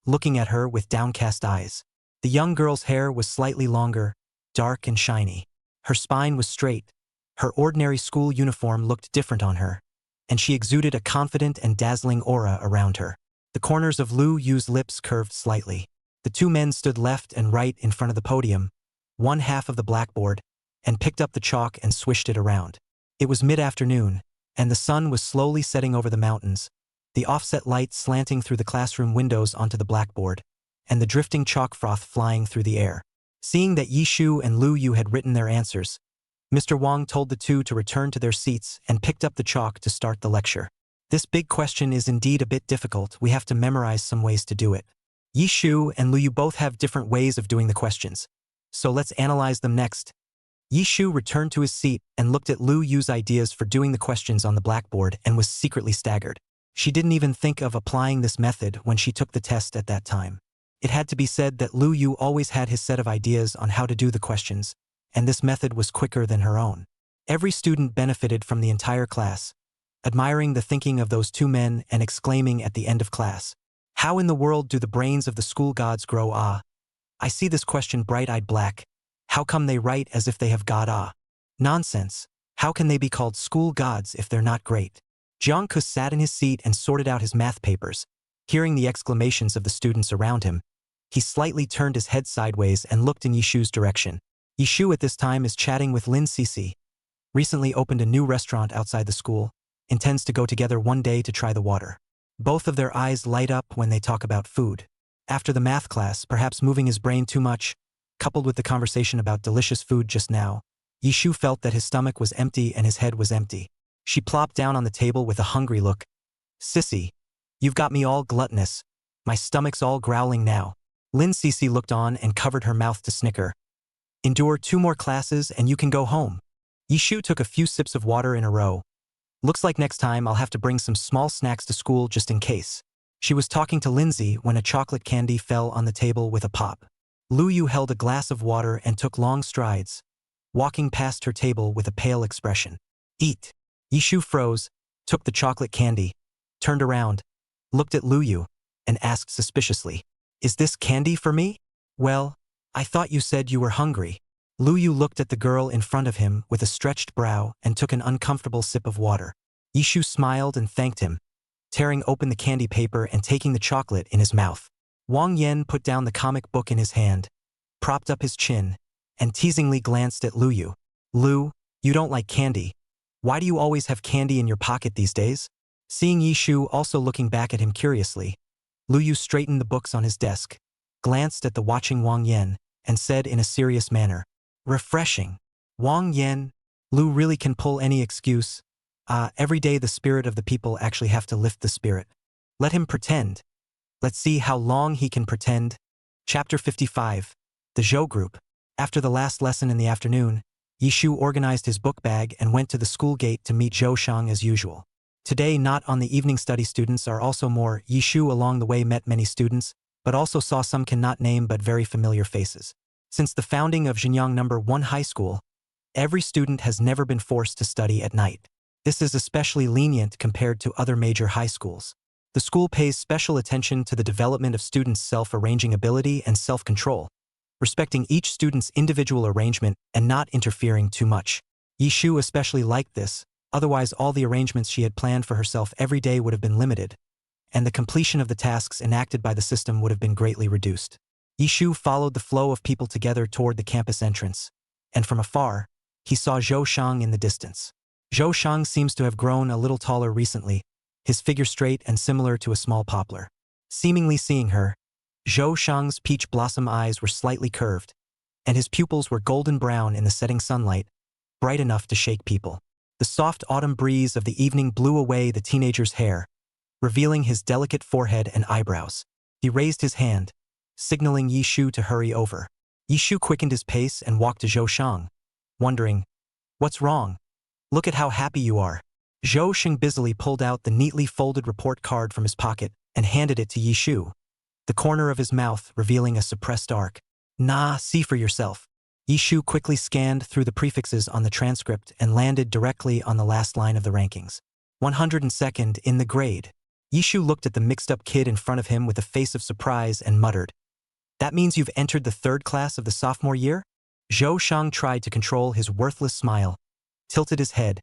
[SPEAKER 2] looking at her with downcast eyes. The young girl's hair was slightly longer, dark and shiny. Her spine was straight, Her ordinary school uniform looked different on her, and she exuded a confident and dazzling aura around her. The corners of Lu Yu's lips curved slightly. The two men stood left and right in front of the podium, one half of the blackboard, and picked up the chalk and swished it around. It was mid-afternoon, and the sun was slowly setting over the mountains, the offset light slanting through the classroom windows onto the blackboard, and the drifting chalk froth flying through the air. Seeing that Yishu and Lu Yu had written their answers, Mr. Wang told the two to return to their seats and picked up the chalk to start the lecture. This big question is indeed a bit difficult. We have to memorize some ways to do it. Yishu and Lu Yu both have different ways of doing the questions, so let's analyze them next. Yishu returned to his seat and looked at Lu Yu's ideas for doing the questions on the blackboard and was secretly staggered. She didn't even think of applying this method when she took the test at that time. It had to be said that Lu Yu always had his set of ideas on how to do the questions, and this method was quicker than her own. Every student benefited from the entire class, admiring the thinking of those two men and exclaiming at the end of class, "How in the world do the brains of the school gods grow? I see this question bright-eyed black. How come they write as if they have God? Nonsense. How can they be called school gods if they're not great?" Jiang Ke sat in his seat and sorted out his math papers. Hearing the exclamations of the students around him, he slightly turned his head sideways and looked in Yishu's direction. Yishu at this time is chatting with Lin Cece. Recently opened a new restaurant outside the school, intends to go together one day to try the water. Both of their eyes light up when they talk about food. After the math class, perhaps moving his brain too much, coupled with the conversation about delicious food just now, Yishu felt that his stomach was empty and his head was empty. She plopped down on the table with a hungry look. "Sissy, you've got me all gluttonous. My stomach's all growling now." Lin Cece looked on and covered her mouth to snicker. "Endure 2 more classes and you can go home." Yishu took a few sips of water in a row. "Looks like next time I'll have to bring some small snacks to school just in case." She was talking to Lindsay when a chocolate candy fell on the table with a pop. Lu Yu held a glass of water and took long strides, walking past her table with a pale expression. "Eat." Yishu froze, took the chocolate candy, turned around, looked at Lu Yu, and asked suspiciously, "Is this candy for me?" "Well, I thought you said you were hungry." Lu Yu looked at the girl in front of him with a stretched brow and took an uncomfortable sip of water. Yishu smiled and thanked him, tearing open the candy paper and taking the chocolate in his mouth. Wang Yan put down the comic book in his hand, propped up his chin, and teasingly glanced at Lu Yu. "Lu, you don't like candy. Why do you always have candy in your pocket these days?" Seeing Yishu also looking back at him curiously, Lu Yu straightened the books on his desk, glanced at the watching Wang Yan, and said in a serious manner, "Refreshing." Wang Yan, Lu really can pull any excuse. Every day the spirit of the people actually have to lift the spirit. Let him pretend. Let's see how long he can pretend. Chapter 55. The Zhou Group. After the last lesson in the afternoon, Yishu organized his book bag and went to the school gate to meet Zhou Shang as usual. Today, not on the evening study students are also more. Yishu along the way met many students, but also saw some cannot name but very familiar faces. Since the founding of Xinjiang No. 1 High School, every student has never been forced to study at night. This is especially lenient compared to other major high schools. The school pays special attention to the development of students' self-arranging ability and self-control, respecting each student's individual arrangement and not interfering too much. Yishu especially liked this, otherwise all the arrangements she had planned for herself every day would have been limited, and the completion of the tasks enacted by the system would have been greatly reduced. Yishu followed the flow of people together toward the campus entrance, and from afar, he saw Zhou Shang in the distance. Zhou Shang seems to have grown a little taller recently, his figure straight and similar to a small poplar. Seemingly seeing her, Zhou Shang's peach blossom eyes were slightly curved, and his pupils were golden brown in the setting sunlight, bright enough to shake people. The soft autumn breeze of the evening blew away the teenager's hair, revealing his delicate forehead and eyebrows. He raised his hand, signaling Yishu to hurry over. Yishu quickened his pace and walked to Zhou Shang, wondering, "What's wrong? Look at how happy you are." Zhou Shang busily pulled out the neatly folded report card from his pocket and handed it to Yishu, the corner of his mouth revealing a suppressed arc. "Nah, see for yourself." Yishu quickly scanned through the prefixes on the transcript and landed directly on the last line of the rankings. 102nd in the grade. Yishu looked at the mixed-up kid in front of him with a face of surprise and muttered, "That means you've entered the 3rd class of the sophomore year?" Zhou Shang tried to control his worthless smile, tilted his head,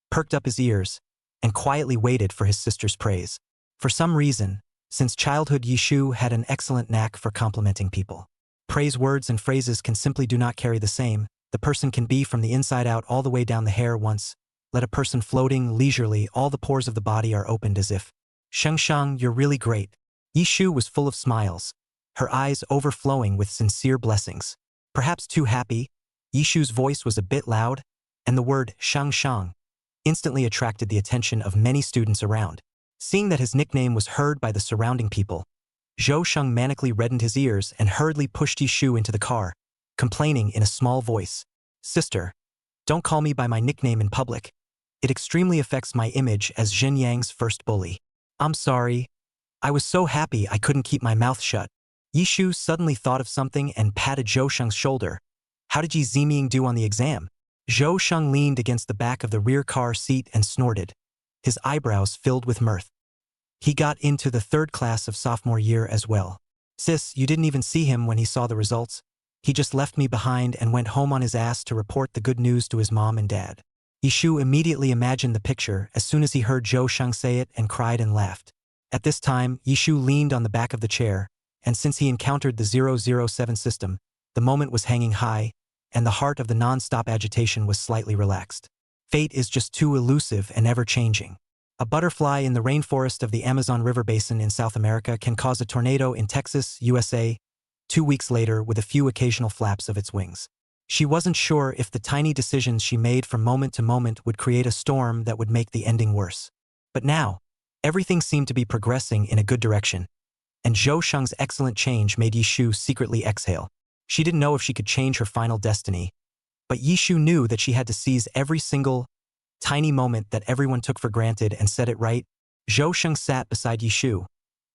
[SPEAKER 2] perked up his ears, and quietly waited for his sister's praise. For some reason, since childhood, Yishu had an excellent knack for complimenting people. Praise words and phrases can simply do not carry the same. The person can be from the inside out all the way down the hair once. Let a person floating leisurely, all the pores of the body are opened as if, Shang, you're really great. Yishu was full of smiles, her eyes overflowing with sincere blessings. Perhaps too happy, Yishu's voice was a bit loud, and the word Shang instantly attracted the attention of many students around. Seeing that his nickname was heard by the surrounding people, Zhou Sheng manically reddened his ears and hurriedly pushed Yishu into the car, complaining in a small voice, "Sister, don't call me by my nickname in public. It extremely affects my image as Zhen Yang's first bully." "I'm sorry. I was so happy I couldn't keep my mouth shut." Yishu suddenly thought of something and patted Zhou Sheng's shoulder. "How did Yi Ziming do on the exam?" Zhou Sheng leaned against the back of the rear car seat and snorted, his eyebrows filled with mirth. "He got into the 3rd class of sophomore year as well. Sis, you didn't even see him when he saw the results. He just left me behind and went home on his ass to report the good news to his mom and dad." Yishu immediately imagined the picture as soon as he heard Zhou Sheng say it and cried and laughed. At this time, Yishu leaned on the back of the chair, and since he encountered the 007 system, the moment was hanging high, and the heart of the non-stop agitation was slightly relaxed. Fate is just too elusive and ever-changing. A butterfly in the rainforest of the Amazon River Basin in South America can cause a tornado in Texas, USA, 2 weeks later with a few occasional flaps of its wings. She wasn't sure if the tiny decisions she made from moment to moment would create a storm that would make the ending worse. But now, everything seemed to be progressing in a good direction, and Zhou Sheng's excellent change made Yishu secretly exhale. She didn't know if she could change her final destiny, but Yishu knew that she had to seize every single, tiny moment that everyone took for granted and set it right. Zhou Sheng sat beside Yishu,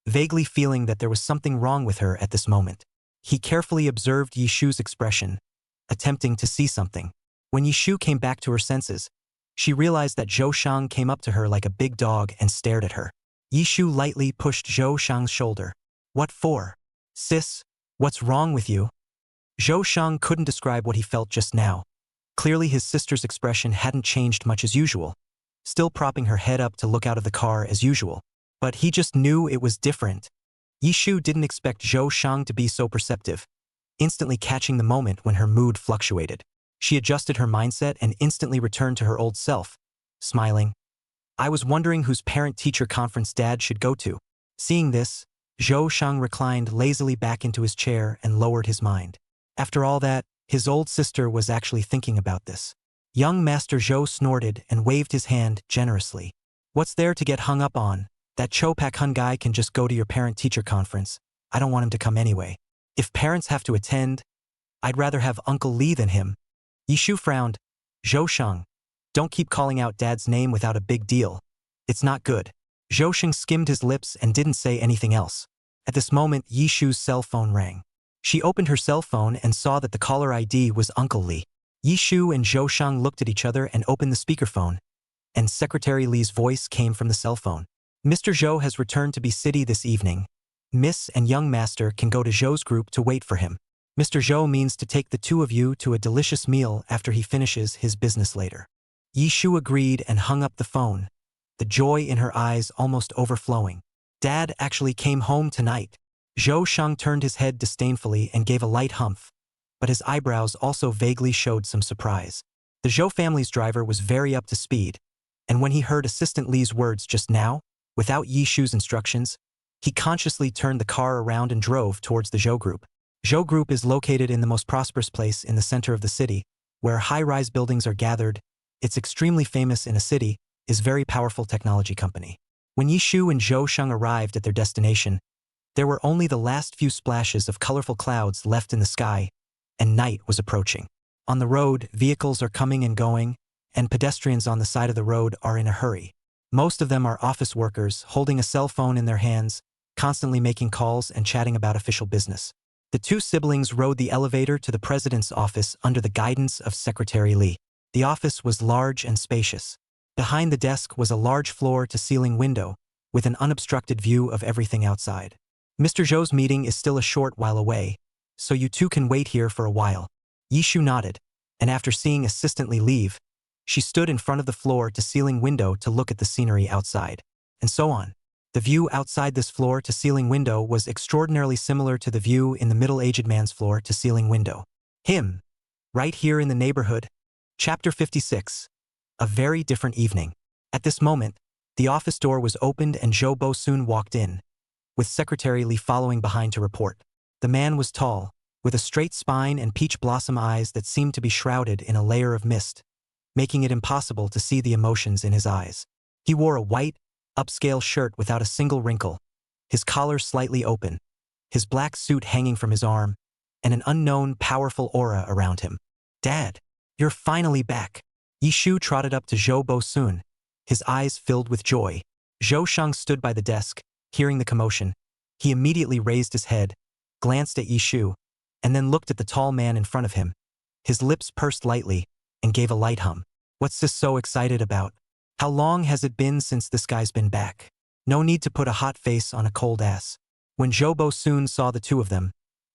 [SPEAKER 2] vaguely feeling that there was something wrong with her at this moment. He carefully observed Yishu's expression, attempting to see something. When Yishu came back to her senses, she realized that Zhou Sheng came up to her like a big dog and stared at her. Yishu lightly pushed Zhou Sheng's shoulder. "What for? Sis, what's wrong with you?" Zhou Sheng couldn't describe what he felt just now. Clearly his sister's expression hadn't changed much as usual, still propping her head up to look out of the car as usual. But he just knew it was different. Yishu didn't expect Zhou Sheng to be so perceptive, instantly catching the moment when her mood fluctuated. She adjusted her mindset and instantly returned to her old self, smiling. "I was wondering whose parent-teacher conference Dad should go to." Seeing this, Zhou Sheng reclined lazily back into his chair and lowered his mind. After all that, his old sister was actually thinking about this. Young Master Zhou snorted and waved his hand generously. "What's there to get hung up on? That Cho Pak Hun guy can just go to your parent-teacher conference. I don't want him to come anyway. If parents have to attend, I'd rather have Uncle Lee than him." Yishu frowned. "Zhou Sheng, don't keep calling out Dad's name without a big deal. It's not good." Zhou Sheng skimmed his lips and didn't say anything else. At this moment, Yishu's cell phone rang. She opened her cell phone and saw that the caller ID was Uncle Lee. Yishu and Zhou Sheng looked at each other and opened the speakerphone, and Secretary Lee's voice came from the cell phone. "Mr. Zhou has returned to B City this evening. Miss and young master can go to Zhou's group to wait for him. Mr. Zhou means to take the 2 of you to a delicious meal after he finishes his business later." Yishu agreed and hung up the phone, the joy in her eyes almost overflowing. "Dad actually came home tonight." Zhou Sheng turned his head disdainfully and gave a light humph, but his eyebrows also vaguely showed some surprise. The Zhou family's driver was very up to speed, and when he heard Assistant Lee's words just now, without Yishu's instructions, he consciously turned the car around and drove towards the Zhou Group. Zhou Group is located in the most prosperous place in the center of the city, where high-rise buildings are gathered. It's extremely famous in a city, is very powerful technology company. When Yishu and Zhou Sheng arrived at their destination, there were only the last few splashes of colorful clouds left in the sky, and night was approaching. On the road, vehicles are coming and going, and pedestrians on the side of the road are in a hurry. Most of them are office workers, holding a cell phone in their hands, constantly making calls and chatting about official business. The 2 siblings rode the elevator to the president's office under the guidance of Secretary Lee. The office was large and spacious. Behind the desk was a large floor-to-ceiling window, with an unobstructed view of everything outside. "Mr. Zhou's meeting is still a short while away, so you 2 can wait here for a while." Yishu nodded, and after seeing Assistant Lee leave, She stood in front of the floor-to-ceiling window to look at the scenery outside. And so on. The view outside this floor-to-ceiling window was extraordinarily similar to the view in the middle-aged man's floor-to-ceiling window. Him. Right here in the neighborhood. Chapter 56. A very different evening. At this moment, the office door was opened and Zhou Bo-soon walked in, with Secretary Li following behind to report. The man was tall, with a straight spine and peach blossom eyes that seemed to be shrouded in a layer of mist, making it impossible to see the emotions in his eyes. He wore a white, upscale shirt without a single wrinkle, his collar slightly open, his black suit hanging from his arm, and an unknown, powerful aura around him. "Dad, you're finally back." Yishu trotted up to Zhou Bo-soon, his eyes filled with joy. Zhou Shang stood by the desk, hearing the commotion. He immediately raised his head, glanced at Yishu, and then looked at the tall man in front of him. His lips pursed lightly, and gave a light hum. "What's this so excited about? How long has it been since this guy's been back?" No need to put a hot face on a cold ass. When Zhou Bo-soon saw the two of them,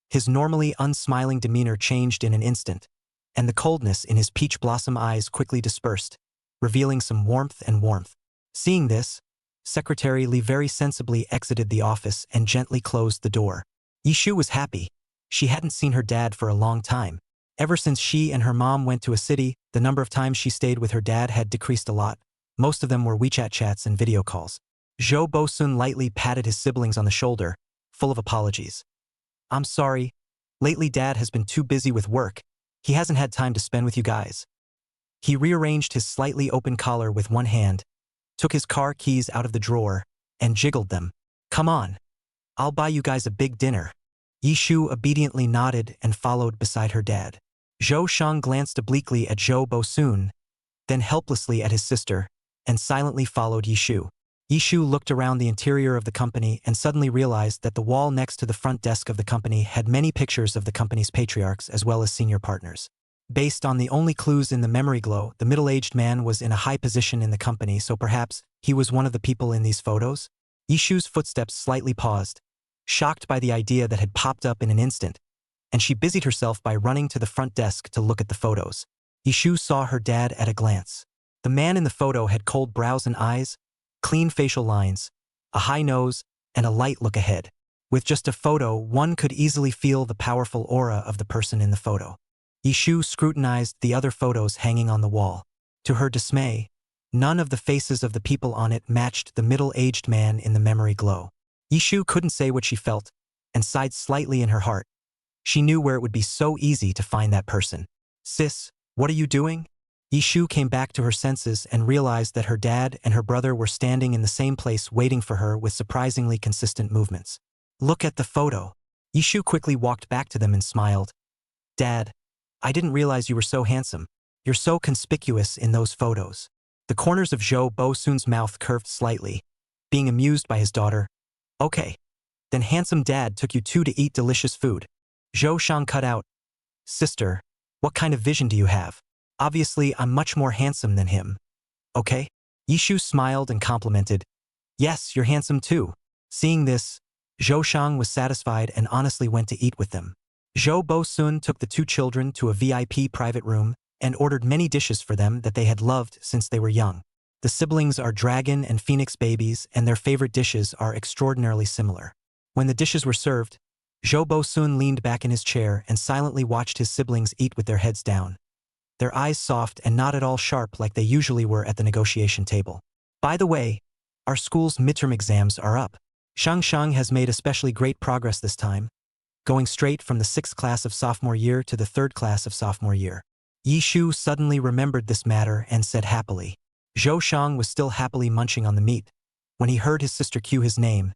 [SPEAKER 2] his normally unsmiling demeanor changed in an instant, and the coldness in his peach blossom eyes quickly dispersed, revealing some warmth and warmth. Seeing this, Secretary Li very sensibly exited the office and gently closed the door. Yishu was happy. She hadn't seen her dad for a long time. Ever since she and her mom went to a city, the number of times she stayed with her dad had decreased a lot. Most of them were WeChat chats and video calls. Zhou Bo-soon lightly patted his siblings on the shoulder, full of apologies. "I'm sorry. Lately Dad has been too busy with work. He hasn't had time to spend with you guys." He rearranged his slightly open collar with one hand, took his car keys out of the drawer, and jiggled them. "Come on. I'll buy you guys a big dinner." Yishu obediently nodded and followed beside her dad. Zhou Shang glanced obliquely at Zhou Bo-soon, then helplessly at his sister, and silently followed Yishu. Yishu looked around the interior of the company and suddenly realized that the wall next to the front desk of the company had many pictures of the company's patriarchs as well as senior partners. Based on the only clues in the memory glow, the middle-aged man was in a high position in the company, so perhaps he was one of the people in these photos? Yishu's footsteps slightly paused, shocked by the idea that had popped up in an instant, and she busied herself by running to the front desk to look at the photos. Yishu saw her dad at a glance. The man in the photo had cold brows and eyes, clean facial lines, a high nose, and a light look ahead. With just a photo, one could easily feel the powerful aura of the person in the photo. Yishu scrutinized the other photos hanging on the wall. To her dismay, none of the faces of the people on it matched the middle-aged man in the memory glow. Yishu couldn't say what she felt, and sighed slightly in her heart. She knew where it would be so easy to find that person. "Sis, what are you doing?" Yishu came back to her senses and realized that her dad and her brother were standing in the same place waiting for her with surprisingly consistent movements. "Look at the photo." Yishu quickly walked back to them and smiled. "Dad, I didn't realize you were so handsome. You're so conspicuous in those photos." The corners of Zhou Bo-soon's mouth curved slightly, being amused by his daughter. "Okay. Then handsome dad took you two to eat delicious food." Zhou Shang cut out. "Sister, what kind of vision do you have? Obviously, I'm much more handsome than him. Okay?" Yishu smiled and complimented. "Yes, you're handsome too." Seeing this, Zhou Shang was satisfied and honestly went to eat with them. Zhou Bo-soon took the two children to a VIP private room and ordered many dishes for them that they had loved since they were young. The siblings are dragon and phoenix babies, and their favorite dishes are extraordinarily similar. When the dishes were served, Zhou Bo-soon leaned back in his chair and silently watched his siblings eat with their heads down, their eyes soft and not at all sharp like they usually were at the negotiation table. "By the way, our school's midterm exams are up. Shang Shang has made especially great progress this time, going straight from the 6th class of sophomore year to the 3rd class of sophomore year." Yishu suddenly remembered this matter and said happily. Zhou Shang was still happily munching on the meat when he heard his sister cue his name.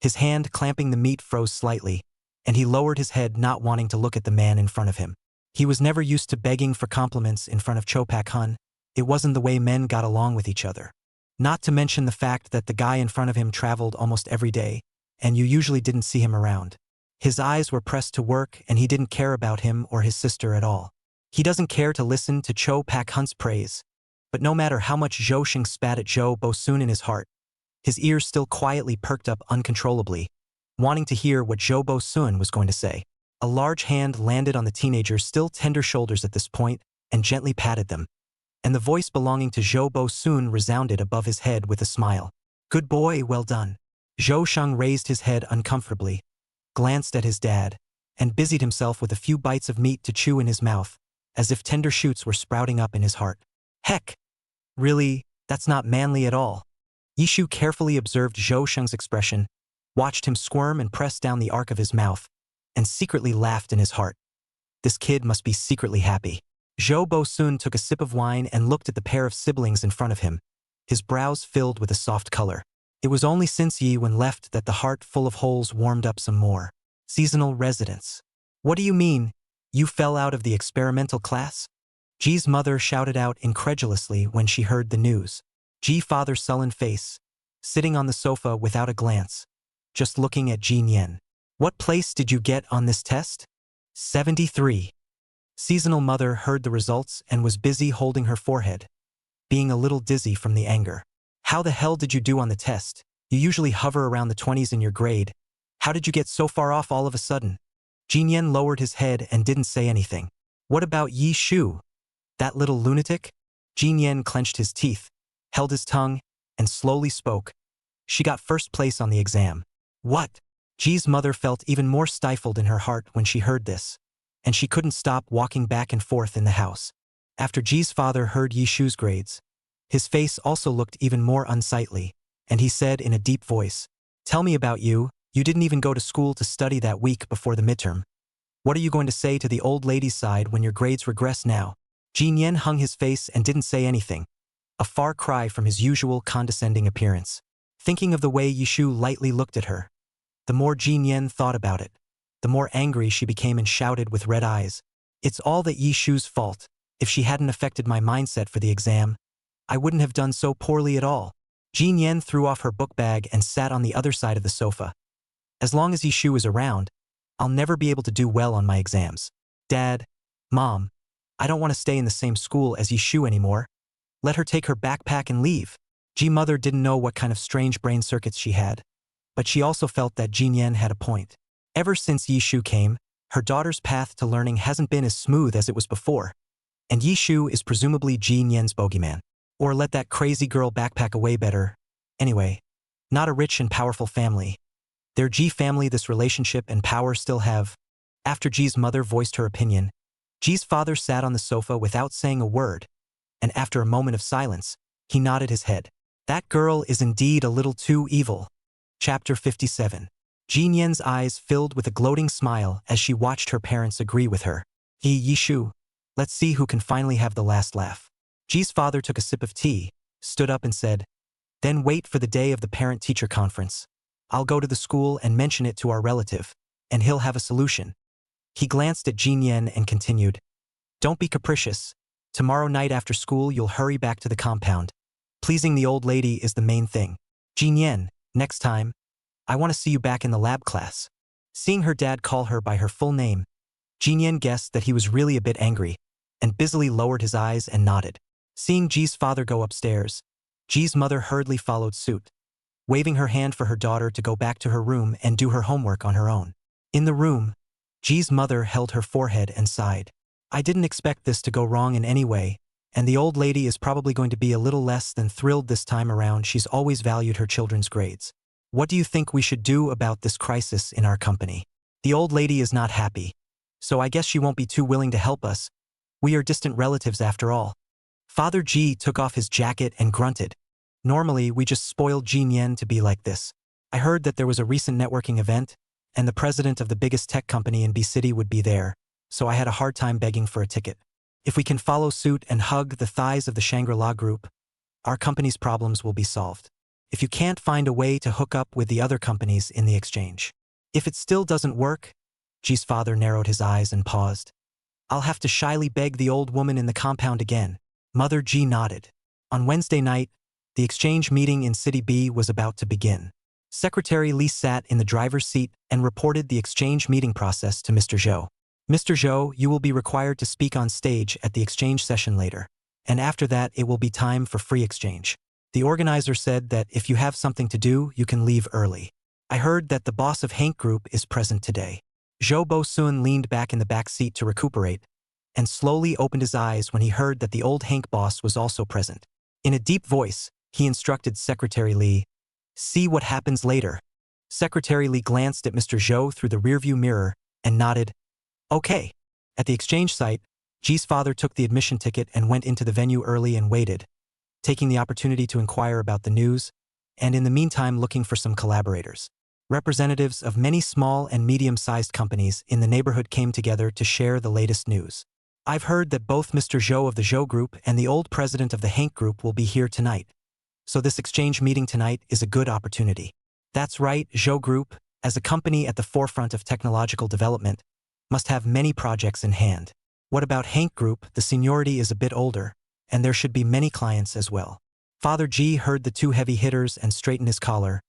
[SPEAKER 2] His hand clamping the meat froze slightly, and he lowered his head, not wanting to look at the man in front of him. He was never used to begging for compliments in front of Cho Pak-hun. It wasn't the way men got along with each other. Not to mention the fact that the guy in front of him traveled almost every day, and you usually didn't see him around. His eyes were pressed to work, and he didn't care about him or his sister at all. He doesn't care to listen to Cho Pak-hun's praise, but no matter how much Zhou Shang spat at Zhou Bo-soon in his heart, his ears still quietly perked up uncontrollably, wanting to hear what Zhou Bo-soon was going to say. A large hand landed on the teenager's still tender shoulders at this point and gently patted them, and the voice belonging to Zhou Bo-soon resounded above his head with a smile. Good boy, well done. Zhou Sheng raised his head uncomfortably, glanced at his dad, and busied himself with a few bites of meat to chew in his mouth, as if tender shoots were sprouting up in his heart. Heck! Really, that's not manly at all. Yishu carefully observed Zhou Sheng's expression, watched him squirm and press down the arc of his mouth, and secretly laughed in his heart. This kid must be secretly happy. Zhou Bo-soon took a sip of wine and looked at the pair of siblings in front of him, his brows filled with a soft color. It was only since Yi Wen left that the heart full of holes warmed up some more. Seasonal residence. What do you mean? You fell out of the experimental class? Ji's mother shouted out incredulously when she heard the news. Ji father's sullen face, sitting on the sofa without a glance, just looking at Ji Nian. What place did you get on this test? 73. Seasonal mother heard the results and was busy holding her forehead, being a little dizzy from the anger. How the hell did you do on the test? You usually hover around the 20s in your grade. How did you get so far off all of a sudden? Ji Nian lowered his head and didn't say anything. What about Yi Shu? That little lunatic? Ji Nian clenched his teeth, held his tongue, and slowly spoke. She got first place on the exam. What? Ji's mother felt even more stifled in her heart when she heard this, and she couldn't stop walking back and forth in the house. After Ji's father heard Yi Shu's grades, his face also looked even more unsightly, and he said in a deep voice, Tell me about you. You didn't even go to school to study that week before the midterm. What are you going to say to the old lady's side when your grades regress now? Ji Nian hung his face and didn't say anything, a far cry from his usual condescending appearance. Thinking of the way Yi Shu lightly looked at her, the more Ji Nian thought about it, the more angry she became and shouted with red eyes. It's all that Yi Shu's fault. If she hadn't affected my mindset for the exam, I wouldn't have done so poorly at all. Ji Nian threw off her book bag and sat on the other side of the sofa. As long as Yi Shu is around, I'll never be able to do well on my exams. Dad, Mom, I don't want to stay in the same school as Yi Shu anymore. Let her take her backpack and leave. Ji mother didn't know what kind of strange brain circuits she had, but she also felt that Ji Nian had a point. Ever since Yi Shu came, her daughter's path to learning hasn't been as smooth as it was before, and Yi Shu is presumably Ji Nian's bogeyman. Or let that crazy girl backpack away better. Anyway, not a rich and powerful family. Their Ji family this relationship and power still have. After Ji's mother voiced her opinion, Ji's father sat on the sofa without saying a word, and after a moment of silence, he nodded his head. That girl is indeed a little too evil. Chapter 57. Ji Nian's eyes filled with a gloating smile as she watched her parents agree with her. Yi Shu, let's see who can finally have the last laugh. Ji's father took a sip of tea, stood up and said, Then wait for the day of the parent-teacher conference. I'll go to the school and mention it to our relative, and he'll have a solution. He glanced at Ji Nian and continued, Don't be capricious. Tomorrow night after school you'll hurry back to the compound. Pleasing the old lady is the main thing. Ji Nian, next time, I want to see you back in the lab class. Seeing her dad call her by her full name, Ji Nian guessed that he was really a bit angry, and busily lowered his eyes and nodded. Seeing Ji's father go upstairs, Ji's mother hurriedly followed suit, waving her hand for her daughter to go back to her room and do her homework on her own. In the room, Ji's mother held her forehead and sighed. I didn't expect this to go wrong in any way, and the old lady is probably going to be a little less than thrilled this time around. She's always valued her children's grades. What do you think we should do about this crisis in our company? The old lady is not happy, so I guess she won't be too willing to help us. We are distant relatives after all. Father Ji took off his jacket and grunted. Normally, we just spoiled Ji Nian to be like this. I heard that there was a recent networking event, and the president of the biggest tech company in B City would be there, so I had a hard time begging for a ticket. If we can follow suit and hug the thighs of the Shangri-La group, our company's problems will be solved. If you can't find a way to hook up with the other companies in the exchange. If it still doesn't work, Ji's father narrowed his eyes and paused. I'll have to shyly beg the old woman in the compound again. Mother Ji nodded. On Wednesday night, the exchange meeting in City B was about to begin. Secretary Li sat in the driver's seat and reported the exchange meeting process to Mr. Zhou. Mr. Zhou, you will be required to speak on stage at the exchange session later, and after that it will be time for free exchange. The organizer said that if you have something to do, you can leave early. I heard that the boss of Hank Group is present today. Zhou Bo-soon leaned back in the back seat to recuperate, and slowly opened his eyes when he heard that the old Hank boss was also present. In a deep voice, he instructed Secretary Lee, "See what happens later." Secretary Lee glanced at Mr. Zhou through the rearview mirror and nodded, "Okay." At the exchange site, Ji's father took the admission ticket and went into the venue early and waited, taking the opportunity to inquire about the news, and in the meantime looking for some collaborators. Representatives of many small and medium-sized companies in the neighborhood came together to share the latest news. "I've heard that both Mr. Zhou of the Zhou Group and the old president of the Hank Group will be here tonight. So this exchange meeting tonight is a good opportunity." That's right, Zhou Group, as a company at the forefront of technological development, must have many projects in hand. What about Hank Group? The seniority is a bit older, and there should be many clients as well. Father Ji heard the two heavy hitters and straightened his collar,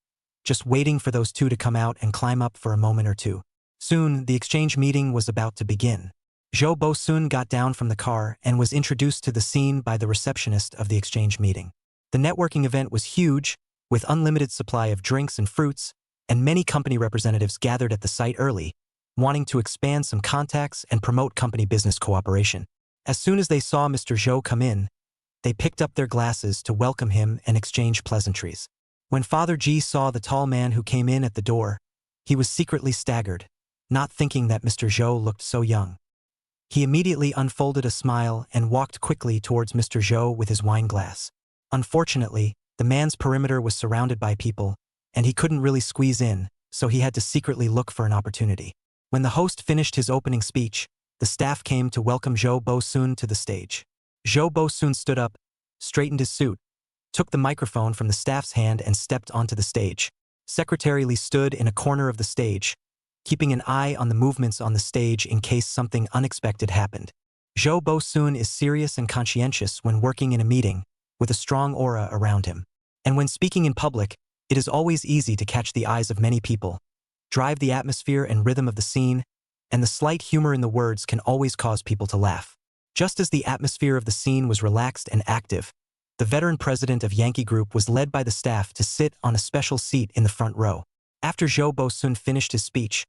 [SPEAKER 2] just waiting for those two to come out and climb up for a moment or two. Soon, the exchange meeting was about to begin. Zhou Bo-sun got down from the car and was introduced to the scene by the receptionist of the exchange meeting. The networking event was huge, with unlimited supply of drinks and fruits, and many company representatives gathered at the site early, wanting to expand some contacts and promote company business cooperation. As soon as they saw Mr. Zhou come in, they picked up their glasses to welcome him and exchange pleasantries. When Father Ji saw the tall man who came in at the door, he was secretly staggered, not thinking that Mr. Zhou looked so young. He immediately unfolded a smile and walked quickly towards Mr. Zhou with his wine glass. Unfortunately, the man's perimeter was surrounded by people, and he couldn't really squeeze in, so he had to secretly look for an opportunity. When the host finished his opening speech, the staff came to welcome Zhou Bo-sun to the stage. Zhou Bo-sun stood up, straightened his suit, took the microphone from the staff's hand and stepped onto the stage. Secretary Lee stood in a corner of the stage, keeping an eye on the movements on the stage in case something unexpected happened. Zhou Bo-sun is serious and conscientious when working in a meeting, with a strong aura around him. And when speaking in public, it is always easy to catch the eyes of many people, drive the atmosphere and rhythm of the scene, and the slight humor in the words can always cause people to laugh. Just as the atmosphere of the scene was relaxed and active, the veteran president of Yankee Group was led by the staff to sit on a special seat in the front row. After Zhou Bo-sun finished his speech,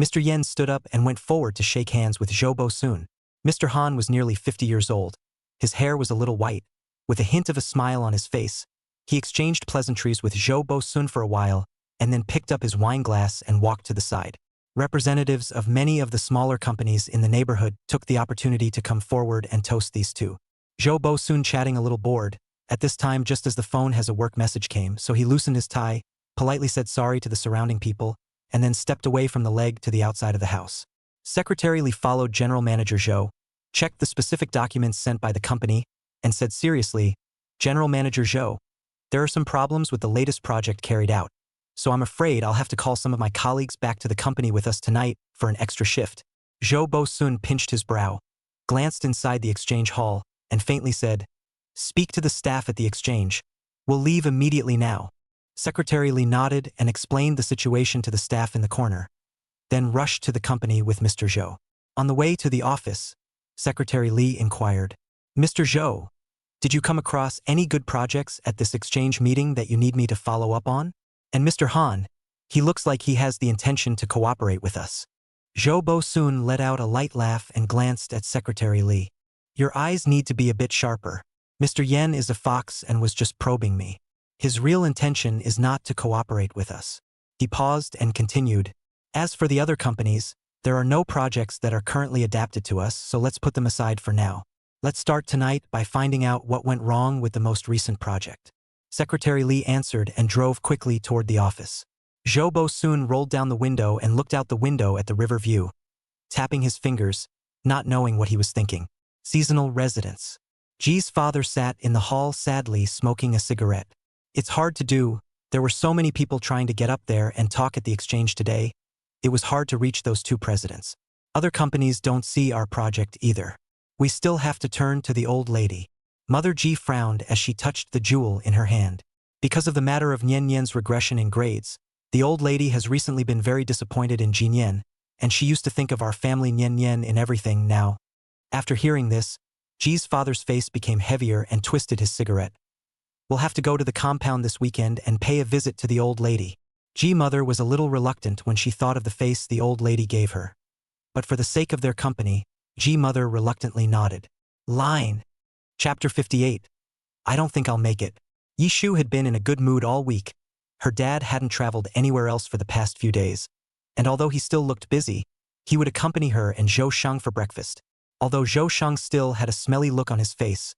[SPEAKER 2] Mr. Yen stood up and went forward to shake hands with Zhou Bo-sun. Mr. Han was nearly 50 years old. His hair was a little white, with a hint of a smile on his face. He exchanged pleasantries with Zhou Bo-sun for a while, and then picked up his wine glass and walked to the side. Representatives of many of the smaller companies in the neighborhood took the opportunity to come forward and toast these two. Zhou Bo-sun chatting a little bored, at this time just as the phone has a work message came, so he loosened his tie, politely said sorry to the surrounding people, and then stepped away from the leg to the outside of the house. Secretary Lee followed General Manager Zhou, checked the specific documents sent by the company, and said seriously, "General Manager Zhou, there are some problems with the latest project carried out, so I'm afraid I'll have to call some of my colleagues back to the company with us tonight for an extra shift." Zhou Bo-sun pinched his brow, glanced inside the exchange hall, and faintly said, "Speak to the staff at the exchange. We'll leave immediately now." Secretary Lee nodded and explained the situation to the staff in the corner, then rushed to the company with Mr. Zhou. On the way to the office, Secretary Lee inquired, "Mr. Zhou, did you come across any good projects at this exchange meeting that you need me to follow up on? And Mr. Han, he looks like he has the intention to cooperate with us." Zhou Bo-sun let out a light laugh and glanced at Secretary Lee. "Your eyes need to be a bit sharper. Mr. Yen is a fox and was just probing me. His real intention is not to cooperate with us." He paused and continued, "As for the other companies, there are no projects that are currently adapted to us, so let's put them aside for now. Let's start tonight by finding out what went wrong with the most recent project." Secretary Lee answered and drove quickly toward the office. Zhou Bo-sun rolled down the window and looked out the window at the river view, tapping his fingers, not knowing what he was thinking. Seasonal residence. Ji's father sat in the hall sadly smoking a cigarette. It's hard to do. There were so many people trying to get up there and talk at the exchange today. It was hard to reach those two presidents. Other companies don't see our project either. We still have to turn to the old lady. Mother Ji frowned as she touched the jewel in her hand. Because of the matter of Nian Nian's regression in grades, the old lady has recently been very disappointed in Jin Nian, and she used to think of our family Nian Nian in everything now. After hearing this, Ji's father's face became heavier and twisted his cigarette. "We'll have to go to the compound this weekend and pay a visit to the old lady." Ji mother was a little reluctant when she thought of the face the old lady gave her. But for the sake of their company, G mother reluctantly nodded. Line. Chapter 58. I don't think I'll make it. Yishu had been in a good mood all week. Her dad hadn't traveled anywhere else for the past few days. And although he still looked busy, he would accompany her and Zhou Shang for breakfast. Although Zhou Shang still had a smelly look on his face,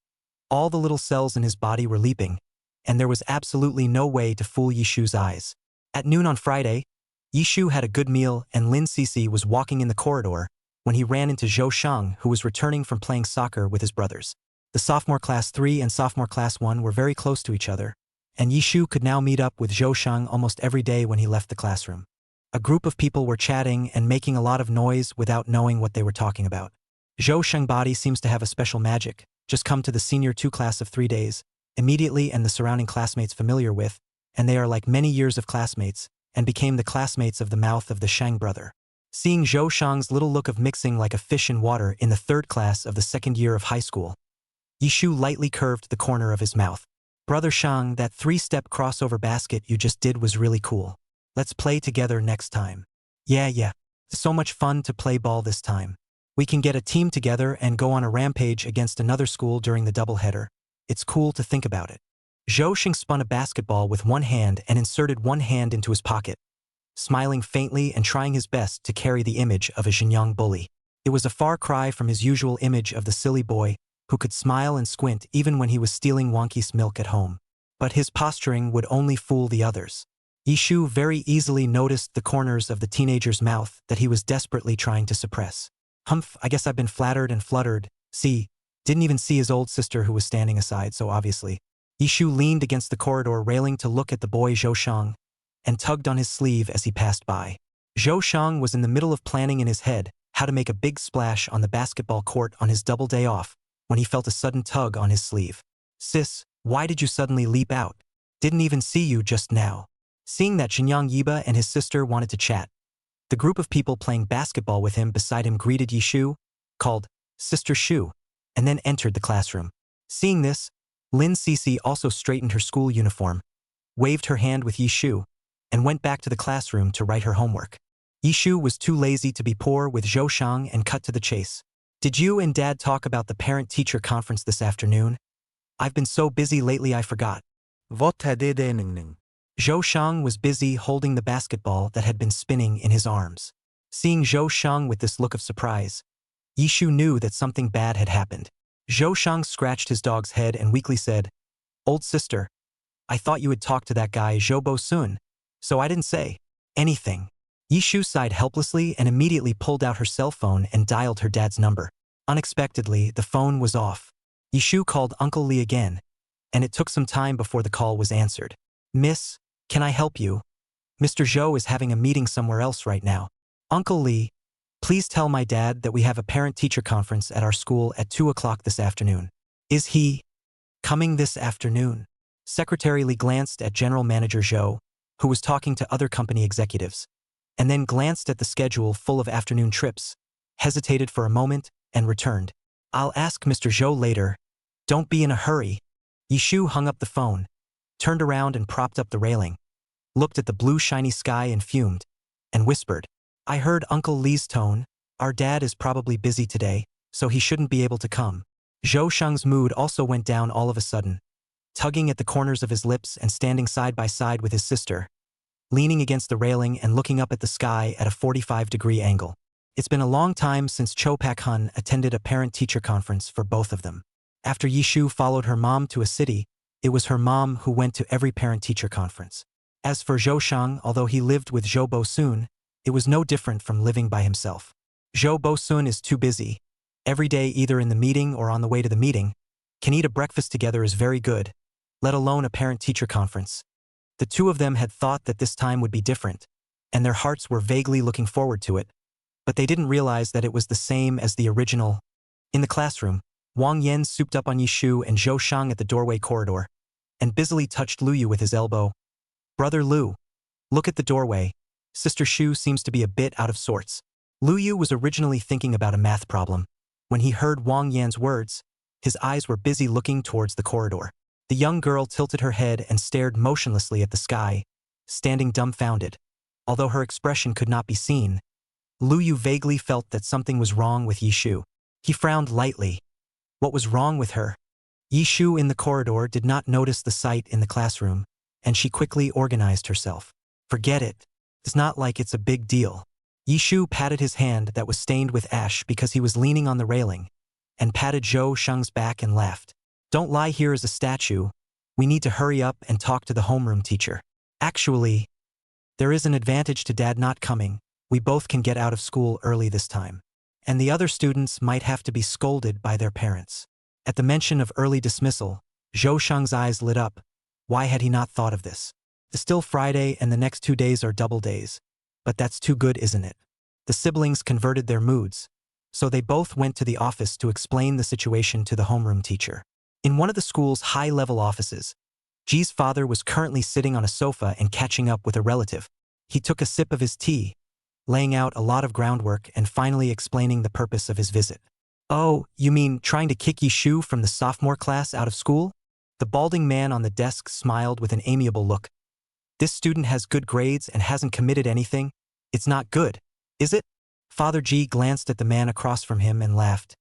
[SPEAKER 2] all the little cells in his body were leaping, and there was absolutely no way to fool Yishu's eyes. At noon on Friday, Yishu had a good meal and Lin Cece was walking in the corridor when he ran into Zhou Shang, who was returning from playing soccer with his brothers. The sophomore class 3 and sophomore class 1 were very close to each other, and Yishu could now meet up with Zhou Shang almost every day when he left the classroom. A group of people were chatting and making a lot of noise without knowing what they were talking about. Zhou Shang body seems to have a special magic, just come to the senior 2 class of 3 days, immediately and the surrounding classmates familiar with, and they are like many years of classmates, and became the classmates of the mouth of the Shang brother. Seeing Zhou Shang's little look of mixing like a fish in water in the 3rd class of the 2nd year of high school, Yishu lightly curved the corner of his mouth. Brother Shang, that 3-step crossover basket you just did was really cool. Let's play together next time. Yeah. So much fun to play ball this time. We can get a team together and go on a rampage against another school during the doubleheader. It's cool to think about it. Zhou Shang spun a basketball with one hand and inserted one hand into his pocket, smiling faintly and trying his best to carry the image of a Xinjiang bully. It was a far cry from his usual image of the silly boy who could smile and squint even when he was stealing Wonky's milk at home. But his posturing would only fool the others. Yishu very easily noticed the corners of the teenager's mouth that he was desperately trying to suppress. Humph, I guess I've been flattered and fluttered. See, didn't even see his old sister who was standing aside so obviously. Yishu leaned against the corridor railing to look at the boy Zhou Shang, and tugged on his sleeve as he passed by. Zhou Shang was in the middle of planning in his head how to make a big splash on the basketball court on his double day off, when he felt a sudden tug on his sleeve. Sis, why did you suddenly leap out? Didn't even see you just now. Seeing that Xinjiang Yiba and his sister wanted to chat, the group of people playing basketball with him beside him greeted Yishu, called Sister Shu, and then entered the classroom. Seeing this, Lin Cece also straightened her school uniform, waved her hand with Yishu, and went back to the classroom to write her homework. Yishu was too lazy to be poor with Zhou Shang and cut to the chase. Did you and Dad talk about the parent-teacher conference this afternoon? I've been so busy lately I forgot. Zhou Shang was busy holding the basketball that had been spinning in his arms. Seeing Zhou Shang with this look of surprise, Yishu knew that something bad had happened. Zhou Shang scratched his dog's head and weakly said, Old sister, I thought you had talked to that guy Zhou Bo Sun, so I didn't say anything. Yishu sighed helplessly and immediately pulled out her cell phone and dialed her dad's number. Unexpectedly, the phone was off. Yishu called Uncle Lee again, and it took some time before the call was answered. Miss, can I help you? Mr. Zhou is having a meeting somewhere else right now. Uncle Lee, please tell my dad that we have a parent-teacher conference at our school at 2 o'clock this afternoon. Is he coming this afternoon? Secretary Lee glanced at General Manager Zhou, who was talking to other company executives, and then glanced at the schedule full of afternoon trips, hesitated for a moment, and returned. I'll ask Mr. Zhou later. Don't be in a hurry. Yishu hung up the phone, turned around and propped up the railing, looked at the blue shiny sky and fumed, and whispered, I heard Uncle Lee's tone. Our dad is probably busy today, so he shouldn't be able to come. Zhou Shang's mood also went down all of a sudden, tugging at the corners of his lips and standing side by side with his sister, leaning against the railing and looking up at the sky at a 45-degree angle. It's been a long time since Cho Pak-hun attended a parent-teacher conference for both of them. After Yishu followed her mom to a city, it was her mom who went to every parent-teacher conference. As for Zhou Shang, although he lived with Zhou Bo Sun, it was no different from living by himself. Zhou Bo Sun is too busy. Every day either in the meeting or on the way to the meeting, can eat a breakfast together is very good, let alone a parent-teacher conference. The two of them had thought that this time would be different, and their hearts were vaguely looking forward to it, but they didn't realize that it was the same as the original. In the classroom, Wang Yan souped up on Yishu and Zhou Shang at the doorway corridor, and busily touched Lu Yu with his elbow. Brother Lu, look at the doorway. Sister Shu seems to be a bit out of sorts. Lu Yu was originally thinking about a math problem. When he heard Wang Yan's words, his eyes were busy looking towards the corridor. The young girl tilted her head and stared motionlessly at the sky, standing dumbfounded. Although her expression could not be seen, Lu Yu vaguely felt that something was wrong with Yishu. He frowned lightly. What was wrong with her? Yishu in the corridor did not notice the sight in the classroom, and she quickly organized herself. Forget it. It's not like it's a big deal. Yishu patted his hand that was stained with ash because he was leaning on the railing, and patted Zhou Sheng's back and laughed. Don't lie here as a statue. We need to hurry up and talk to the homeroom teacher. Actually, there is an advantage to Dad not coming. We both can get out of school early this time. And the other students might have to be scolded by their parents. At the mention of early dismissal, Zhou Sheng's eyes lit up. Why had he not thought of this? It's still Friday and the next 2 days are double days. But that's too good, isn't it? The siblings converted their moods, so they both went to the office to explain the situation to the homeroom teacher. In one of the school's high-level offices, Ji's father was currently sitting on a sofa and catching up with a relative. He took a sip of his tea, laying out a lot of groundwork and finally explaining the purpose of his visit. Oh, you mean trying to kick Yishu from the sophomore class out of school? The balding man on the desk smiled with an amiable look. This student has good grades and hasn't committed anything. It's not good, is it? Father Ji glanced at the man across from him and laughed.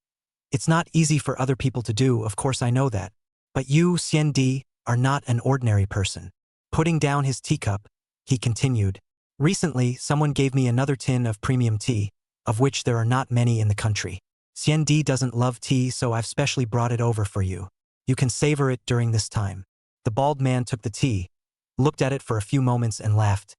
[SPEAKER 2] It's not easy for other people to do, of course I know that. But you, Xian Di, are not an ordinary person. Putting down his teacup, he continued. Recently, someone gave me another tin of premium tea, of which there are not many in the country. Xian Di doesn't love tea, so I've specially brought it over for you. You can savor it during this time. The bald man took the tea, looked at it for a few moments and laughed.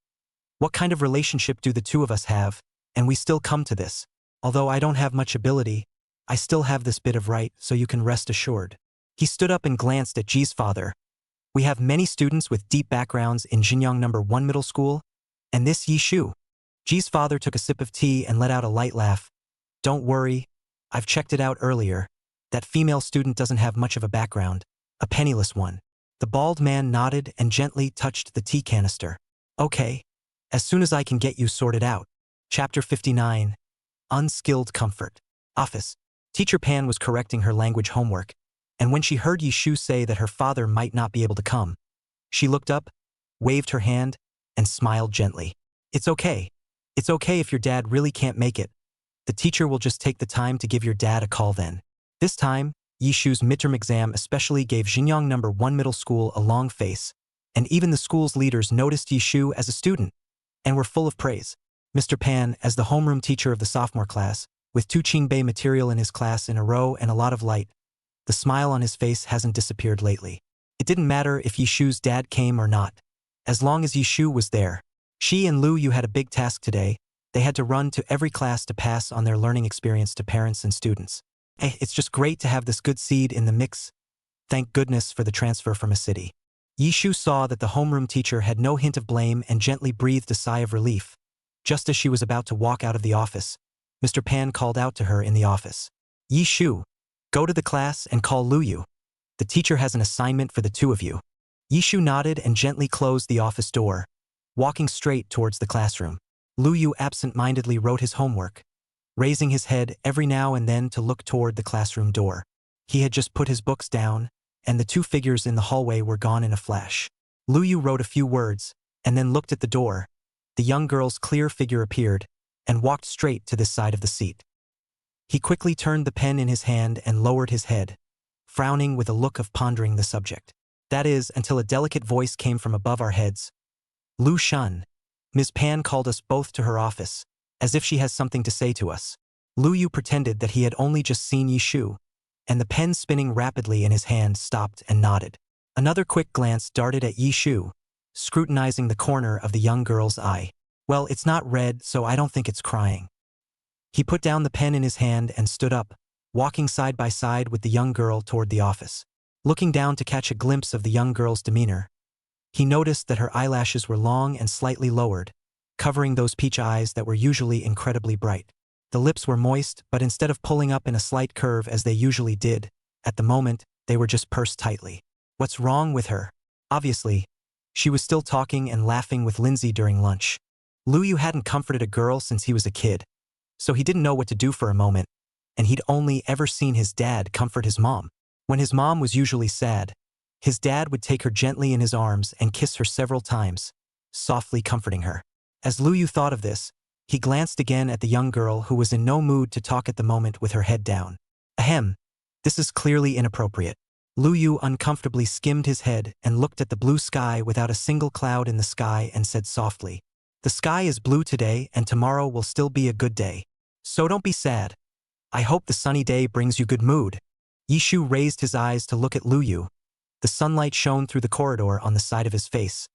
[SPEAKER 2] What kind of relationship do the two of us have, and we still come to this? Although I don't have much ability, I still have this bit of right, so you can rest assured. He stood up and glanced at Ji's father. We have many students with deep backgrounds in Xinjiang No. 1 middle school, and this Yishu. Ji's father took a sip of tea and let out a light laugh. Don't worry, I've checked it out earlier. That female student doesn't have much of a background, a penniless one. The bald man nodded and gently touched the tea canister. Okay, as soon as I can get you sorted out. Chapter 59. Unskilled Comfort. Office. Teacher Pan was correcting her language homework, and when she heard Yishu say that her father might not be able to come, she looked up, waved her hand, and smiled gently. It's okay. It's okay if your dad really can't make it. The teacher will just take the time to give your dad a call then. This time, Yishu's midterm exam especially gave Xinjiang No. 1 middle school a long face, and even the school's leaders noticed Yishu as a student, and were full of praise. Mr. Pan, as the homeroom teacher of the sophomore class, with 2 Qingbei material in his class in a row and a lot of light, the smile on his face hasn't disappeared lately. It didn't matter if Yishu's dad came or not. As long as Yishu was there. She and Lu Yu had a big task today. They had to run to every class to pass on their learning experience to parents and students. It's just great to have this good seed in the mix. Thank goodness for the transfer from a city. Yishu saw that the homeroom teacher had no hint of blame and gently breathed a sigh of relief. Just as she was about to walk out of the office, Mr. Pan called out to her in the office. Yishu, go to the class and call Lu Yu. The teacher has an assignment for the two of you. Yishu nodded and gently closed the office door, walking straight towards the classroom. Lu Yu absent-mindedly wrote his homework, raising his head every now and then to look toward the classroom door. He had just put his books down, and the 2 figures in the hallway were gone in a flash. Lu Yu wrote a few words, and then looked at the door. The young girl's clear figure appeared, and walked straight to this side of the seat. He quickly turned the pen in his hand and lowered his head, frowning with a look of pondering the subject. That is, until a delicate voice came from above our heads. Lu Shun. Ms. Pan called us both to her office, as if she has something to say to us. Lu Yu pretended that he had only just seen Yishu, and the pen spinning rapidly in his hand stopped and nodded. Another quick glance darted at Yishu, scrutinizing the corner of the young girl's eye. Well, it's not red, so I don't think it's crying. He put down the pen in his hand and stood up, walking side by side with the young girl toward the office. Looking down to catch a glimpse of the young girl's demeanor, he noticed that her eyelashes were long and slightly lowered, covering those peach eyes that were usually incredibly bright. The lips were moist, but instead of pulling up in a slight curve as they usually did, at the moment, they were just pursed tightly. What's wrong with her? Obviously, she was still talking and laughing with Lindsay during lunch. Lu Yu hadn't comforted a girl since he was a kid, so he didn't know what to do for a moment, and he'd only ever seen his dad comfort his mom. When his mom was usually sad, his dad would take her gently in his arms and kiss her several times, softly comforting her. As Lu Yu thought of this, he glanced again at the young girl who was in no mood to talk at the moment with her head down. Ahem. This is clearly inappropriate. Lu Yu uncomfortably skimmed his head and looked at the blue sky without a single cloud in the sky and said softly, "The sky is blue today and tomorrow will still be a good day. So don't be sad. I hope the sunny day brings you good mood." Yishu raised his eyes to look at Lu Yu. The sunlight shone through the corridor on the side of his face,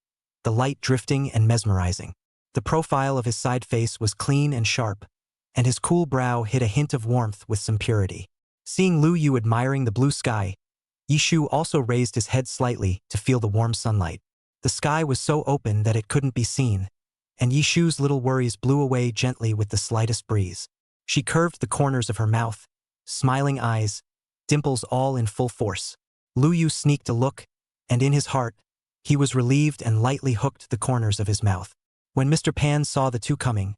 [SPEAKER 2] the light drifting and mesmerizing. The profile of his side face was clean and sharp, and his cool brow hid a hint of warmth with some purity. Seeing Lu Yu admiring the blue sky, Yishu also raised his head slightly to feel the warm sunlight. The sky was so open that it couldn't be seen, and Yishu's little worries blew away gently with the slightest breeze. She curved the corners of her mouth, smiling eyes, dimples all in full force. Lu Yu sneaked a look, and in his heart, he was relieved and lightly hooked the corners of his mouth. When Mr. Pan saw the two coming,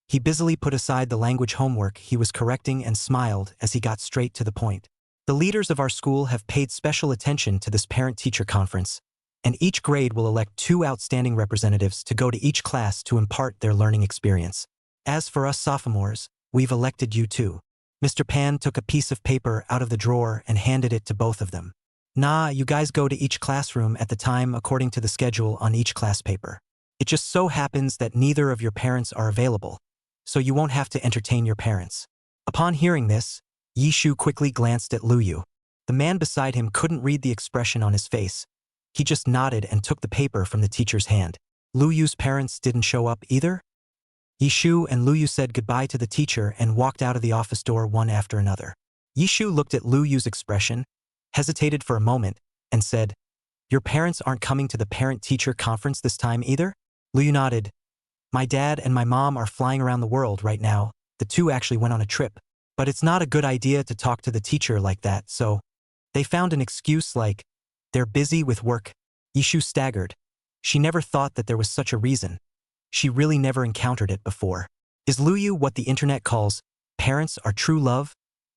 [SPEAKER 2] he busily put aside the language homework he was correcting and smiled as he got straight to the point. The leaders of our school have paid special attention to this parent-teacher conference, and each grade will elect 2 outstanding representatives to go to each class to impart their learning experience. As for us sophomores, we've elected you too. Mr. Pan took a piece of paper out of the drawer and handed it to both of them. Nah, you guys go to each classroom at the time according to the schedule on each class paper. It just so happens that neither of your parents are available, so you won't have to entertain your parents. Upon hearing this, Yishu quickly glanced at Lu Yu. The man beside him couldn't read the expression on his face. He just nodded and took the paper from the teacher's hand. Lu Yu's parents didn't show up either? Yishu and Lu Yu said goodbye to the teacher and walked out of the office door one after another. Yishu looked at Lu Yu's expression, hesitated for a moment, and said, "Your parents aren't coming to the parent-teacher conference this time either?" Lu Yu nodded. "My dad and my mom are flying around the world right now. The two actually went on a trip. But it's not a good idea to talk to the teacher like that, so they found an excuse like, they're busy with work." Yishu staggered. She never thought that there was such a reason. She really never encountered it before. Is Lu Yu what the internet calls, parents are true love?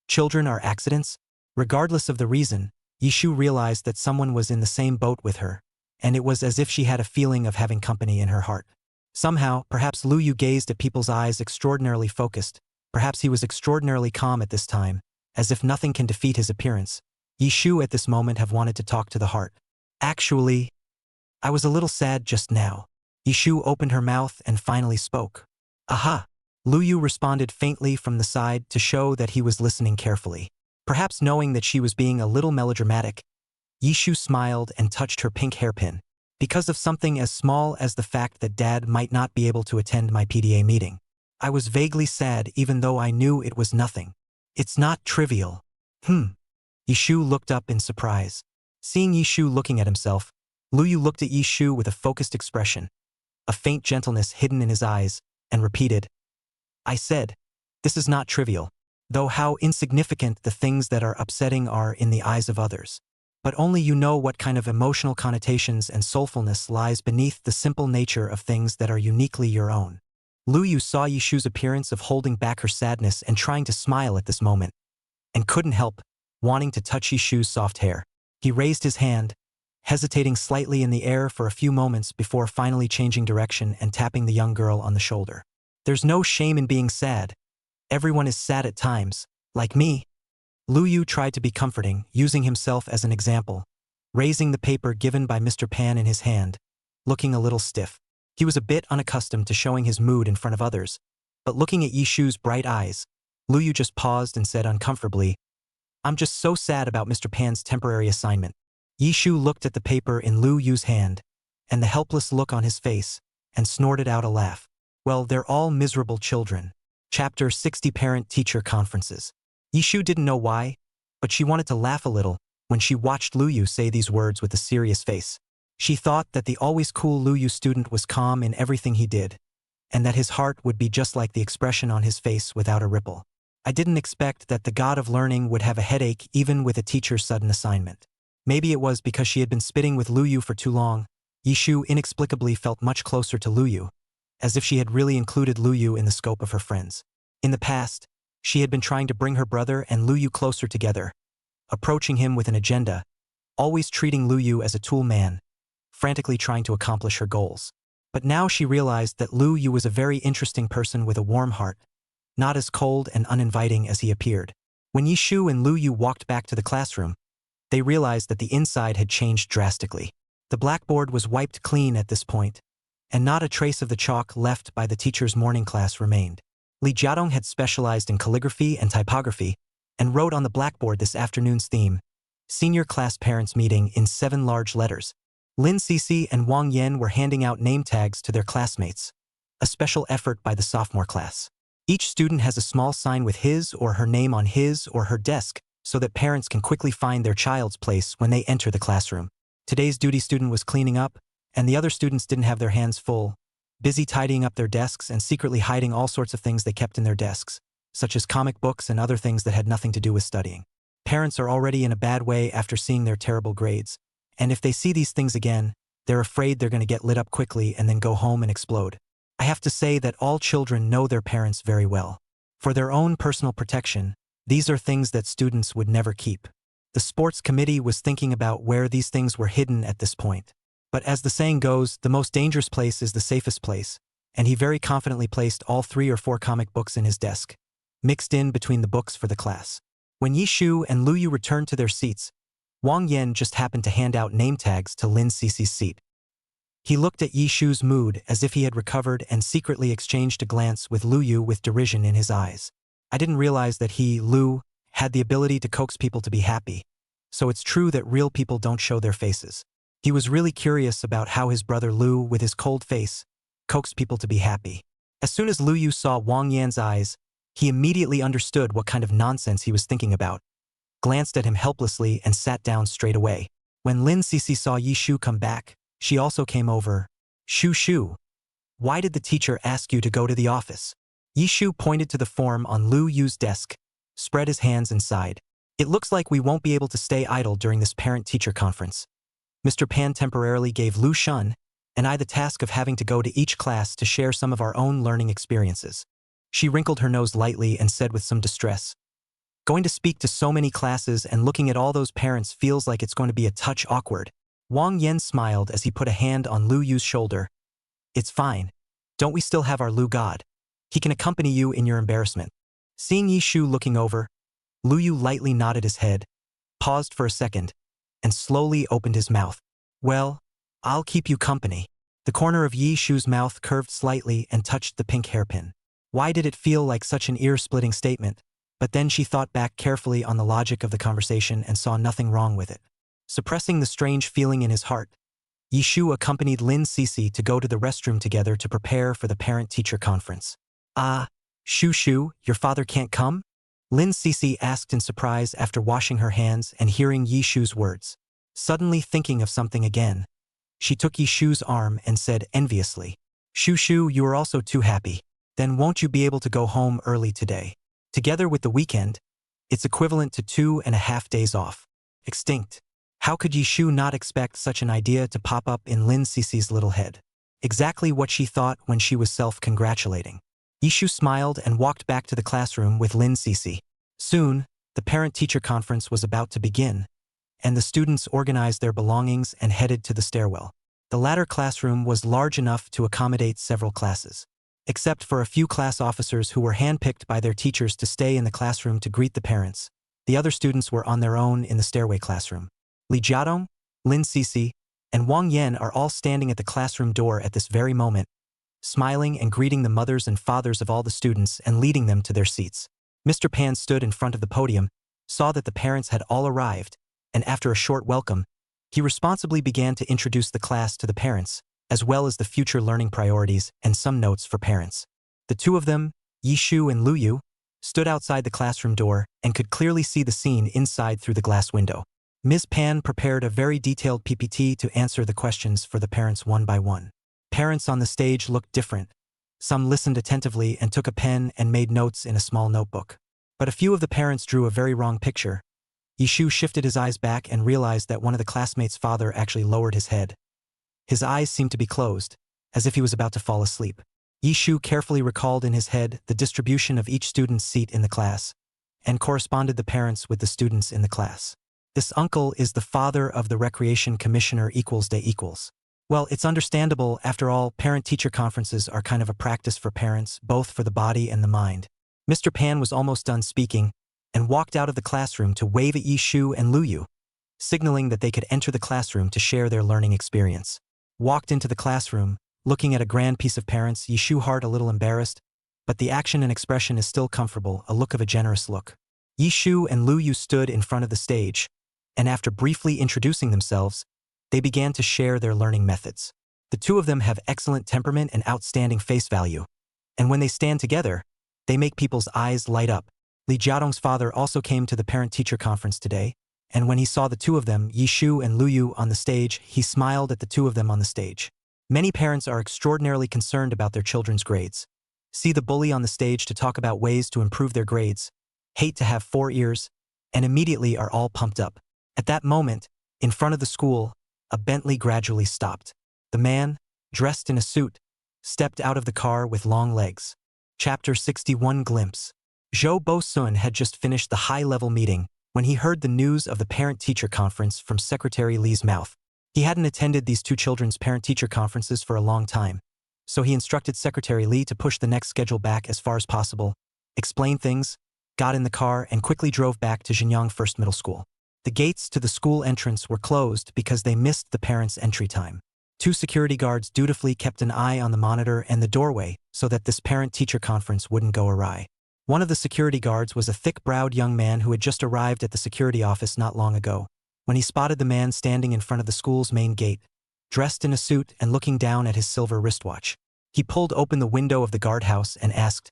[SPEAKER 2] Children are accidents? Regardless of the reason, Yishu realized that someone was in the same boat with her, and it was as if she had a feeling of having company in her heart. Somehow, perhaps Lu Yu gazed at people's eyes extraordinarily focused. Perhaps he was extraordinarily calm at this time, as if nothing can defeat his appearance. Yishu at this moment have wanted to talk to the heart. "Actually, I was a little sad just now." Yishu opened her mouth and finally spoke. "Aha!" Lu Yu responded faintly from the side to show that he was listening carefully. Perhaps knowing that she was being a little melodramatic, Yishu smiled and touched her pink hairpin. "Because of something as small as the fact that Dad might not be able to attend my PDA meeting. I was vaguely sad even though I knew it was nothing. It's not trivial." Yishu looked up in surprise. Seeing Yishu looking at himself, Lu Yu looked at Yishu with a focused expression, a faint gentleness hidden in his eyes, and repeated, "I said, this is not trivial, though how insignificant the things that are upsetting are in the eyes of others. But only you know what kind of emotional connotations and soulfulness lies beneath the simple nature of things that are uniquely your own." Lu Yu saw Yishu's appearance of holding back her sadness and trying to smile at this moment, and couldn't help wanting to touch Yishu's soft hair. He raised his hand, hesitating slightly in the air for a few moments before finally changing direction and tapping the young girl on the shoulder. "There's no shame in being sad. Everyone is sad at times, like me." Lu Yu tried to be comforting, using himself as an example, raising the paper given by Mr. Pan in his hand, looking a little stiff. He was a bit unaccustomed to showing his mood in front of others, but looking at Yishu's bright eyes, Lu Yu just paused and said uncomfortably, "I'm just so sad about Mr. Pan's temporary assignment." Yishu looked at the paper in Lu Yu's hand, and the helpless look on his face, and snorted out a laugh. "Well, they're all miserable children." Chapter 60 Parent-Teacher Conferences. Yishu didn't know why, but she wanted to laugh a little when she watched Lu Yu say these words with a serious face. She thought that the always cool Lu Yu student was calm in everything he did, and that his heart would be just like the expression on his face without a ripple. I didn't expect that the god of learning would have a headache even with a teacher's sudden assignment. Maybe it was because she had been spitting with Lu Yu for too long. Yishu inexplicably felt much closer to Lu Yu, as if she had really included Lu Yu in the scope of her friends. In the past, she had been trying to bring her brother and Lu Yu closer together, approaching him with an agenda, always treating Lu Yu as a tool man, frantically trying to accomplish her goals. But now she realized that Lu Yu was a very interesting person with a warm heart, not as cold and uninviting as he appeared. When Yishu and Lu Yu walked back to the classroom, they realized that the inside had changed drastically. The blackboard was wiped clean at this point, and not a trace of the chalk left by the teacher's morning class remained. Li Jiadong had specialized in calligraphy and typography and wrote on the blackboard this afternoon's theme, Senior Class Parents Meeting, in 7 large letters. Lin Cece and Wang Yan were handing out name tags to their classmates, a special effort by the sophomore class. Each student has a small sign with his or her name on his or her desk so that parents can quickly find their child's place when they enter the classroom. Today's duty student was cleaning up, and the other students didn't have their hands full, busy tidying up their desks and secretly hiding all sorts of things they kept in their desks, such as comic books and other things that had nothing to do with studying. Parents are already in a bad way after seeing their terrible grades, and if they see these things again, they're afraid they're going to get lit up quickly and then go home and explode. I have to say that all children know their parents very well. For their own personal protection, these are things that students would never keep. The sports committee was thinking about where these things were hidden at this point. But as the saying goes, the most dangerous place is the safest place, and he very confidently placed all 3 or 4 comic books in his desk, mixed in between the books for the class. When Yishu and Lu Yu returned to their seats, Wang Yan just happened to hand out name tags to Lin Cece's seat. He looked at Yishu's mood as if he had recovered and secretly exchanged a glance with Lu Yu with derision in his eyes. I didn't realize that he, Lu, had the ability to coax people to be happy, so it's true that real people don't show their faces. He was really curious about how his brother Lu, with his cold face, coaxed people to be happy. As soon as Lu Yu saw Wang Yan's eyes, he immediately understood what kind of nonsense he was thinking about, glanced at him helplessly and sat down straight away. When Lin Cece saw Yishu come back, she also came over. Shu, why did the teacher ask you to go to the office? Yishu pointed to the form on Lu Yu's desk, spread his hands and sighed. It looks like we won't be able to stay idle during this parent-teacher conference. Mr. Pan temporarily gave Lu Shun and I the task of having to go to each class to share some of our own learning experiences. She wrinkled her nose lightly and said with some distress, going to speak to so many classes and looking at all those parents feels like it's going to be a touch awkward. Wang Yan smiled as he put a hand on Lu Yu's shoulder. It's fine. Don't we still have our Lu God? He can accompany you in your embarrassment. Seeing Yishu looking over, Lu Yu lightly nodded his head, paused for a second, and slowly opened his mouth. Well, I'll keep you company. The corner of Yishu's mouth curved slightly and touched the pink hairpin. Why did it feel like such an ear-splitting statement? But then she thought back carefully on the logic of the conversation and saw nothing wrong with it. Suppressing the strange feeling in his heart, Yishu accompanied Lin Cece to go to the restroom together to prepare for the parent-teacher conference. Shu, your father can't come? Lin Cece asked in surprise after washing her hands and hearing Yishu's words. Suddenly thinking of something again, she took Yishu's arm and said enviously, Shu, you are also too happy. Then won't you be able to go home early today? Together with the weekend, it's equivalent to 2.5 days off. Extinct. How could Yishu not expect such an idea to pop up in Lin Cece's little head? Exactly what she thought when she was self-congratulating. Yishu smiled and walked back to the classroom with Lin Cece. Soon, the parent-teacher conference was about to begin, and the students organized their belongings and headed to the stairwell. The latter classroom was large enough to accommodate several classes. Except for a few class officers who were handpicked by their teachers to stay in the classroom to greet the parents, the other students were on their own in the stairway classroom. Li Jiadong, Lin Cece, and Wang Yan are all standing at the classroom door at this very moment, smiling and greeting the mothers and fathers of all the students and leading them to their seats. Mr. Pan stood in front of the podium, saw that the parents had all arrived, and after a short welcome, he responsibly began to introduce the class to the parents, as well as the future learning priorities and some notes for parents. The two of them, Yishu and Lu Yu, stood outside the classroom door and could clearly see the scene inside through the glass window. Ms. Pan prepared a very detailed PPT to answer the questions for the parents one by one. Parents on the stage looked different. Some listened attentively and took a pen and made notes in a small notebook. But a few of the parents drew a very wrong picture. Yishu shifted his eyes back and realized that one of the classmates' father actually lowered his head. His eyes seemed to be closed, as if he was about to fall asleep. Yishu carefully recalled in his head the distribution of each student's seat in the class, and corresponded the parents with the students in the class. This uncle is the father of the Recreation Commissioner ==. Well, it's understandable, after all, parent-teacher conferences are kind of a practice for parents, both for the body and the mind. Mr. Pan was almost done speaking, and walked out of the classroom to wave at Yi Shu and Lu Yu, signaling that they could enter the classroom to share their learning experience. Walked into the classroom, looking at a grand piece of parents, Yi Shu heart a little embarrassed, but the action and expression is still comfortable, a look of a generous look. Yi Shu and Lu Yu stood in front of the stage, and after briefly introducing themselves, they began to share their learning methods. The two of them have excellent temperament and outstanding face value, and when they stand together, they make people's eyes light up. Li Jiadong's father also came to the parent-teacher conference today, and when he saw the two of them, Yi Shu and Lu Yu, on the stage, he smiled at the two of them on the stage. Many parents are extraordinarily concerned about their children's grades. See the bully on the stage to talk about ways to improve their grades, hate to have 4 ears, and immediately are all pumped up. At that moment, in front of the school, a Bentley gradually stopped. The man, dressed in a suit, stepped out of the car with long legs. Chapter 61 Glimpse. Zhou Bo-sun had just finished the high-level meeting when he heard the news of the parent-teacher conference from Secretary Li's mouth. He hadn't attended these two children's parent-teacher conferences for a long time, so he instructed Secretary Li to push the next schedule back as far as possible, explained things, got in the car, and quickly drove back to Xinjiang First Middle School. The gates to the school entrance were closed because they missed the parents' entry time. 2 security guards dutifully kept an eye on the monitor and the doorway so that this parent-teacher conference wouldn't go awry. One of the security guards was a thick-browed young man who had just arrived at the security office not long ago. When he spotted the man standing in front of the school's main gate, dressed in a suit and looking down at his silver wristwatch, he pulled open the window of the guardhouse and asked,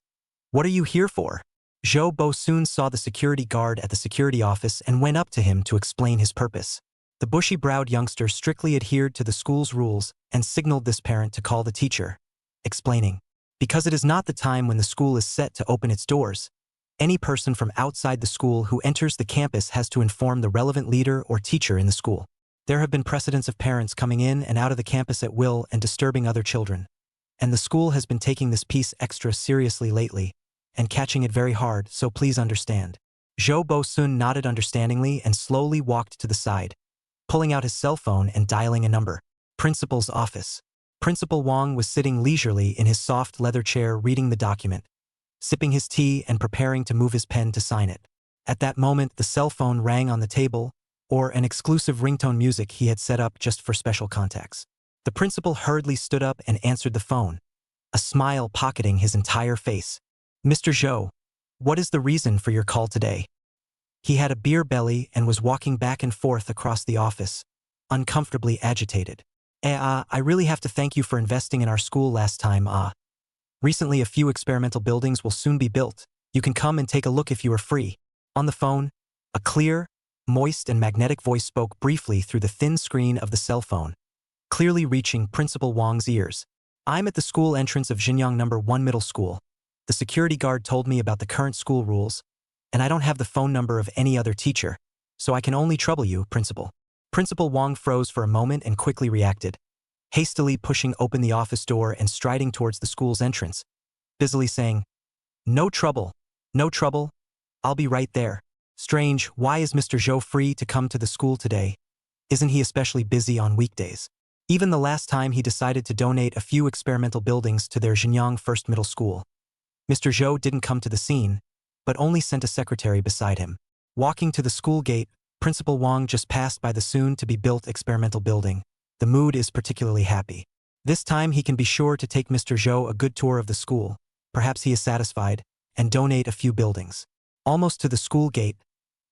[SPEAKER 2] "What are you here for?" Zhou Bo-sun saw the security guard at the security office and went up to him to explain his purpose. The bushy-browed youngster strictly adhered to the school's rules and signaled this parent to call the teacher, explaining, "Because it is not the time when the school is set to open its doors. Any person from outside the school who enters the campus has to inform the relevant leader or teacher in the school. There have been precedents of parents coming in and out of the campus at will and disturbing other children, and the school has been taking this piece extra seriously lately and catching it very hard, so please understand." Zhou Bo-sun nodded understandingly and slowly walked to the side, pulling out his cell phone and dialing a number. Principal's office. Principal Wang was sitting leisurely in his soft leather chair reading the document, sipping his tea and preparing to move his pen to sign it. At that moment, the cell phone rang on the table, or an exclusive ringtone music he had set up just for special contacts. The principal hurriedly stood up and answered the phone, a smile pocketing his entire face. "Mr. Zhou, what is the reason for your call today?" He had a beer belly and was walking back and forth across the office, uncomfortably agitated. I really have to thank you for investing in our school last time. Recently a few experimental buildings will soon be built. You can come and take a look if you are free." On the phone, a clear, moist and magnetic voice spoke briefly through the thin screen of the cell phone, clearly reaching Principal Wang's ears. "I'm at the school entrance of Xinjiang No. 1 Middle School. The security guard told me about the current school rules, and I don't have the phone number of any other teacher, so I can only trouble you, Principal." Principal Wang froze for a moment and quickly reacted, hastily pushing open the office door and striding towards the school's entrance, busily saying, "No trouble, no trouble. I'll be right there." Strange, why is Mr. Zhou free to come to the school today? Isn't he especially busy on weekdays? Even the last time he decided to donate a few experimental buildings to their Xinjiang First Middle School, Mr. Zhou didn't come to the scene, but only sent a secretary beside him. Walking to the school gate, Principal Wang just passed by the soon-to-be-built experimental building. The mood is particularly happy. This time he can be sure to take Mr. Zhou a good tour of the school, perhaps he is satisfied, and donate a few buildings. Almost to the school gate,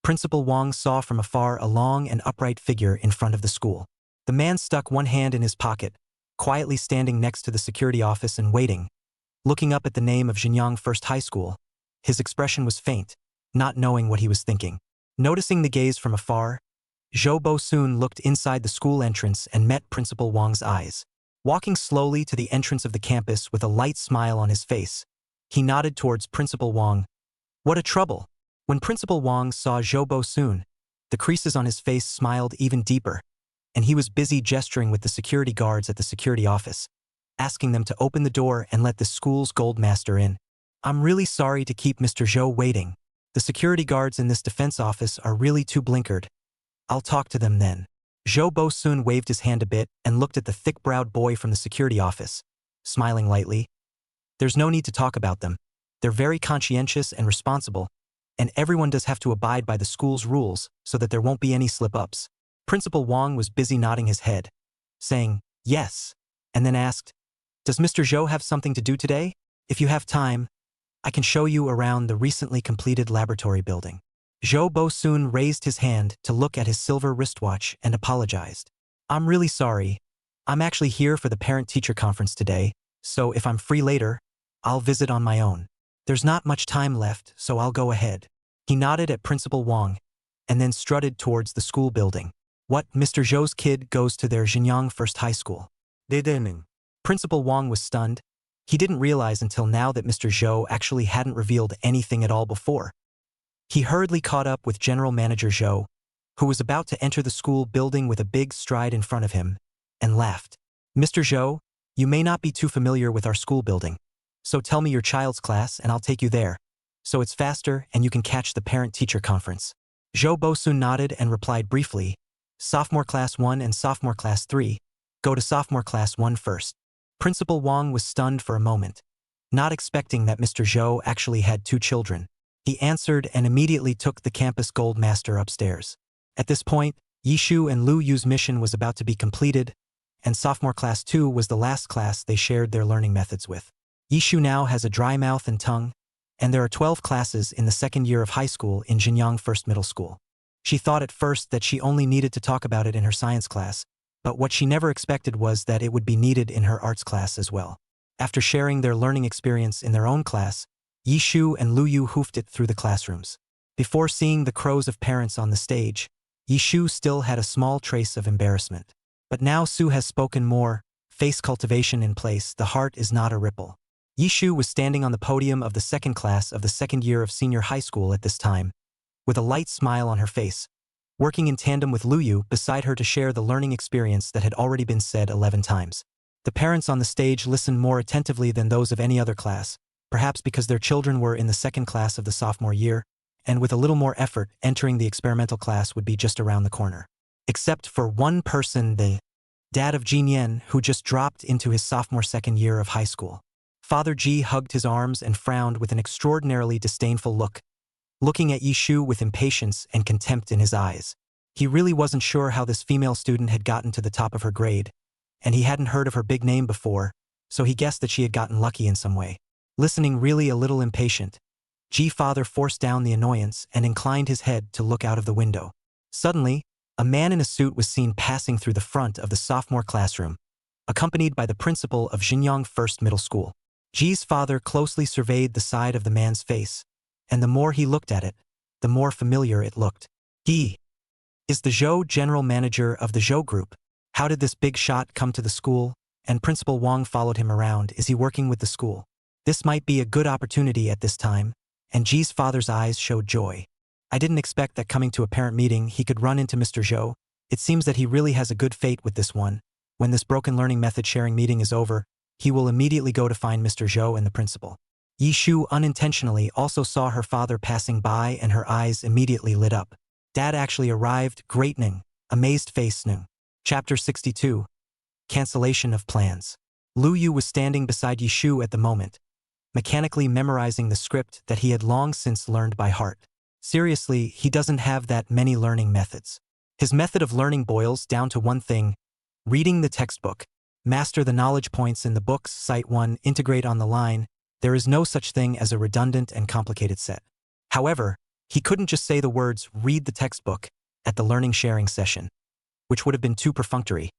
[SPEAKER 2] Principal Wang saw from afar a long and upright figure in front of the school. The man stuck one hand in his pocket, quietly standing next to the security office and waiting, looking up at the name of Xinjiang First High School. His expression was faint, not knowing what he was thinking. Noticing the gaze from afar, Zhou Bo-sun looked inside the school entrance and met Principal Wang's eyes. Walking slowly to the entrance of the campus with a light smile on his face, he nodded towards Principal Wang. "What a trouble!" When Principal Wang saw Zhou Bo-sun, the creases on his face smiled even deeper, and he was busy gesturing with the security guards at the security office, asking them to open the door and let the school's gold master in. "I'm really sorry to keep Mr. Zhou waiting. The security guards in this defense office are really too blinkered. I'll talk to them then." Zhou Bo-sun waved his hand a bit and looked at the thick-browed boy from the security office, smiling lightly. "There's no need to talk about them. They're very conscientious and responsible, and everyone does have to abide by the school's rules so that there won't be any slip-ups. Principal Wang was busy nodding his head, saying, yes, and then asked, does Mr. Zhou have something to do today? If you have time, I can show you around the recently completed laboratory building. Zhou Bo soon raised his hand to look at his silver wristwatch and apologized. I'm really sorry. I'm actually here for the parent-teacher conference today, so if I'm free later, I'll visit on my own. There's not much time left, so I'll go ahead. He nodded at Principal Wang, and then strutted towards the school building. What, Mr. Zhou's kid goes to their Xinjiang First High School?
[SPEAKER 3] 네네는.
[SPEAKER 2] Principal Wang was stunned. He didn't realize until now that Mr. Zhou actually hadn't revealed anything at all before. He hurriedly caught up with General Manager Zhou, who was about to enter the school building with a big stride in front of him, and laughed. Mr. Zhou, you may not be too familiar with our school building, so tell me your child's class and I'll take you there, so it's faster and you can catch the parent-teacher conference. Zhou Bosun nodded and replied briefly, Sophomore Class 1 and Sophomore Class 3, go to Sophomore Class 1 first. Principal Wang was stunned for a moment, not expecting that Mr. Zhou actually had 2 children. He answered and immediately took the campus gold master upstairs. At this point, Yishu and Lu Yu's mission was about to be completed, and Sophomore Class 2 was the last class they shared their learning methods with. Yishu now has a dry mouth and tongue, and there are 12 classes in the second year of high school in Xinjiang First Middle School. She thought at first that she only needed to talk about it in her science class, but what she never expected was that it would be needed in her arts class as well. After sharing their learning experience in their own class, Yishu and Lu Yu hoofed it through the classrooms. Before seeing the crows of parents on the stage, Yishu still had a small trace of embarrassment. But now Su has spoken more, face cultivation in place, the heart is not a ripple. Yishu was standing on the podium of the second class of the second year of senior high school at this time, with a light smile on her face, working in tandem with Lu Yu beside her to share the learning experience that had already been said 11 times. The parents on the stage listened more attentively than those of any other class, perhaps because their children were in the second class of the sophomore year, and with a little more effort, entering the experimental class would be just around the corner. Except for one person, the dad of Jin Yen, who just dropped into his sophomore second year of high school. Father Ji hugged his arms and frowned with an extraordinarily disdainful look, looking at Yishu with impatience and contempt in his eyes. He really wasn't sure how this female student had gotten to the top of her grade, and he hadn't heard of her big name before, so he guessed that she had gotten lucky in some way. Listening really a little impatient, Ji father forced down the annoyance and inclined his head to look out of the window. Suddenly, a man in a suit was seen passing through the front of the sophomore classroom, accompanied by the principal of Xinjiang First Middle School. Ji's father closely surveyed the side of the man's face, and the more he looked at it, the more familiar it looked. He is the Zhou general manager of the Zhou group. How did this big shot come to the school? And Principal Wang followed him around. Is he working with the school? This might be a good opportunity at this time, and Ji's father's eyes showed joy. I didn't expect that coming to a parent meeting he could run into Mr. Zhou. It seems that he really has a good fate with this one. When this broken learning method sharing meeting is over, he will immediately go to find Mr. Zhou and the principal. Yishu unintentionally also saw her father passing by and her eyes immediately lit up. Dad actually arrived, greatning, amazed face Nung. Chapter 62. Cancellation of Plans. Lu Yu was standing beside Yishu at the moment, mechanically memorizing the script that he had long since learned by heart. Seriously, he doesn't have that many learning methods. His method of learning boils down to one thing: reading the textbook. Master the knowledge points in the books, cite one, integrate on the line. There is no such thing as a redundant and complicated set. However, he couldn't just say the words, read the textbook, at the learning sharing session, which would have been too perfunctory,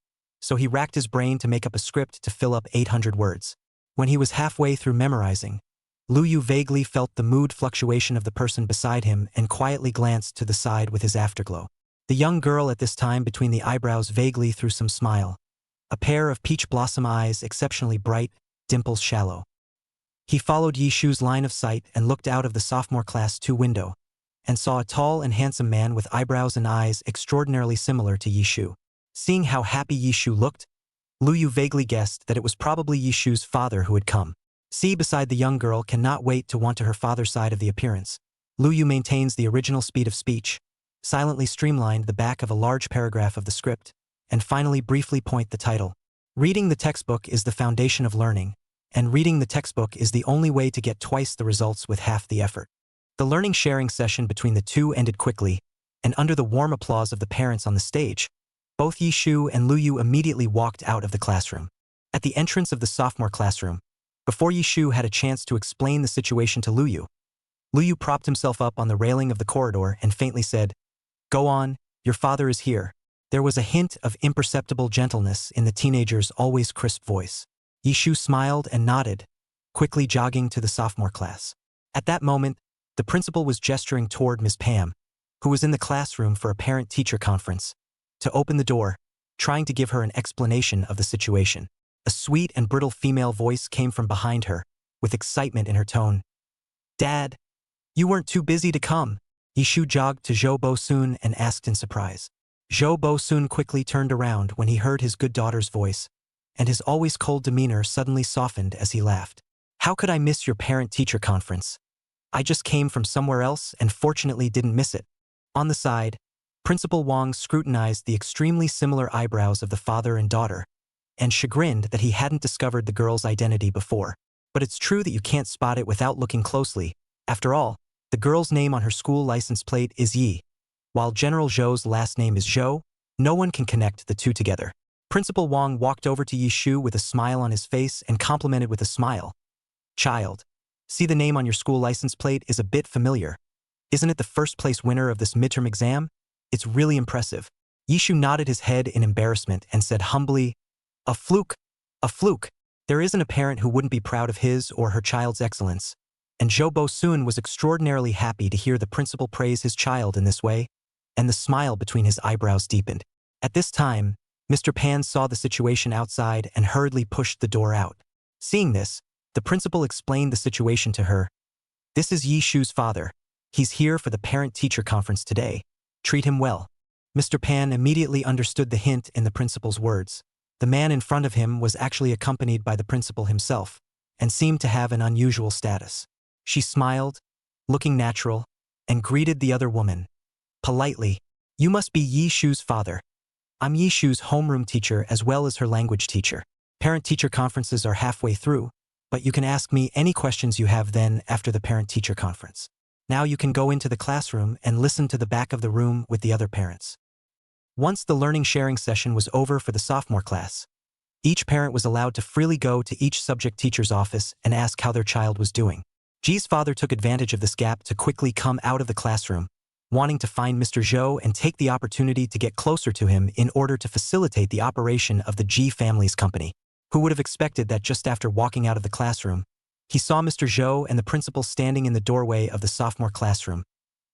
[SPEAKER 2] so he racked his brain to make up a script to fill up 800 words. When he was halfway through memorizing, Lu Yu vaguely felt the mood fluctuation of the person beside him and quietly glanced to the side with his afterglow. The young girl at this time between the eyebrows vaguely threw some smile. A pair of peach blossom eyes, exceptionally bright, dimples shallow. He followed Yishu's line of sight and looked out of the sophomore class 2 window, and saw a tall and handsome man with eyebrows and eyes extraordinarily similar to Yishu. Seeing how happy Yishu looked, Lu Yu vaguely guessed that it was probably Yishu's father who had come. See beside the young girl cannot wait to want to her father's side of the appearance. Lu Yu maintains the original speed of speech, silently streamlined the back of a large paragraph of the script, and finally briefly point the title. Reading the textbook is the foundation of learning, and reading the textbook is the only way to get twice the results with half the effort. The learning sharing session between the two ended quickly, and under the warm applause of the parents on the stage, both Yishu and Luyu immediately walked out of the classroom. At the entrance of the sophomore classroom, before Yishu had a chance to explain the situation to Luyu, Luyu propped himself up on the railing of the corridor and faintly said, "Go on, your father is here." There was a hint of imperceptible gentleness in the teenager's always crisp voice. Yishu smiled and nodded, quickly jogging to the sophomore class. At that moment, the principal was gesturing toward Ms. Pam, who was in the classroom for a parent-teacher conference, to open the door, trying to give her an explanation of the situation. A sweet and brittle female voice came from behind her, with excitement in her tone. "Dad, you weren't too busy to come." Yishu jogged to Zhou Bo-sun and asked in surprise. Zhou Bo-sun quickly turned around when he heard his good daughter's voice, and his always cold demeanor suddenly softened as he laughed. "How could I miss your parent-teacher conference? I just came from somewhere else and fortunately didn't miss it." On the side, Principal Wang scrutinized the extremely similar eyebrows of the father and daughter, and chagrined that he hadn't discovered the girl's identity before. But it's true that you can't spot it without looking closely. After all, the girl's name on her school license plate is Yi. While General Zhou's last name is Zhou, no one can connect the two together. Principal Wang walked over to Yishu with a smile on his face and complimented with a smile. "Child, see the name on your school license plate is a bit familiar. Isn't it the first-place winner of this midterm exam? It's really impressive." Yishu nodded his head in embarrassment and said humbly, "A fluke, a fluke." There isn't a parent who wouldn't be proud of his or her child's excellence, and Zhou Bo-sun was extraordinarily happy to hear the principal praise his child in this way, and the smile between his eyebrows deepened. At this time, Mr. Pan saw the situation outside and hurriedly pushed the door out. Seeing this, the principal explained the situation to her. "This is Yishu's father. He's here for the parent-teacher conference today. Treat him well." Mr. Pan immediately understood the hint in the principal's words. The man in front of him was actually accompanied by the principal himself, and seemed to have an unusual status. She smiled, looking natural, and greeted the other woman politely. "You must be Yishu's father. I'm Yishu's homeroom teacher as well as her language teacher. Parent-teacher conferences are halfway through, but you can ask me any questions you have then after the parent-teacher conference. Now you can go into the classroom and listen to the back of the room with the other parents." Once the learning sharing session was over for the sophomore class, each parent was allowed to freely go to each subject teacher's office and ask how their child was doing. Ji's father took advantage of this gap to quickly come out of the classroom, wanting to find Mr. Zhou and take the opportunity to get closer to him in order to facilitate the operation of the Ji family's company. Who would have expected that just after walking out of the classroom, he saw Mr. Zhou and the principal standing in the doorway of the sophomore classroom,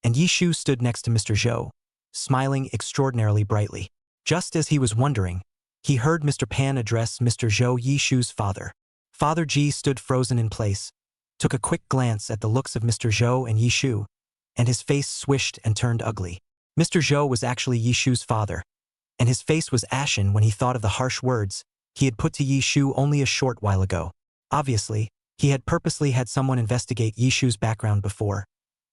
[SPEAKER 2] and Yishu stood next to Mr. Zhou, smiling extraordinarily brightly. Just as he was wondering, he heard Mr. Pan address Mr. Zhou, Yishu's father. Father Ji stood frozen in place, took a quick glance at the looks of Mr. Zhou and Yishu, and his face swished and turned ugly. Mr. Zhou was actually Yishu's father, and his face was ashen when he thought of the harsh words he had put to Yishu only a short while ago. Obviously, he had purposely had someone investigate Yishu's background before,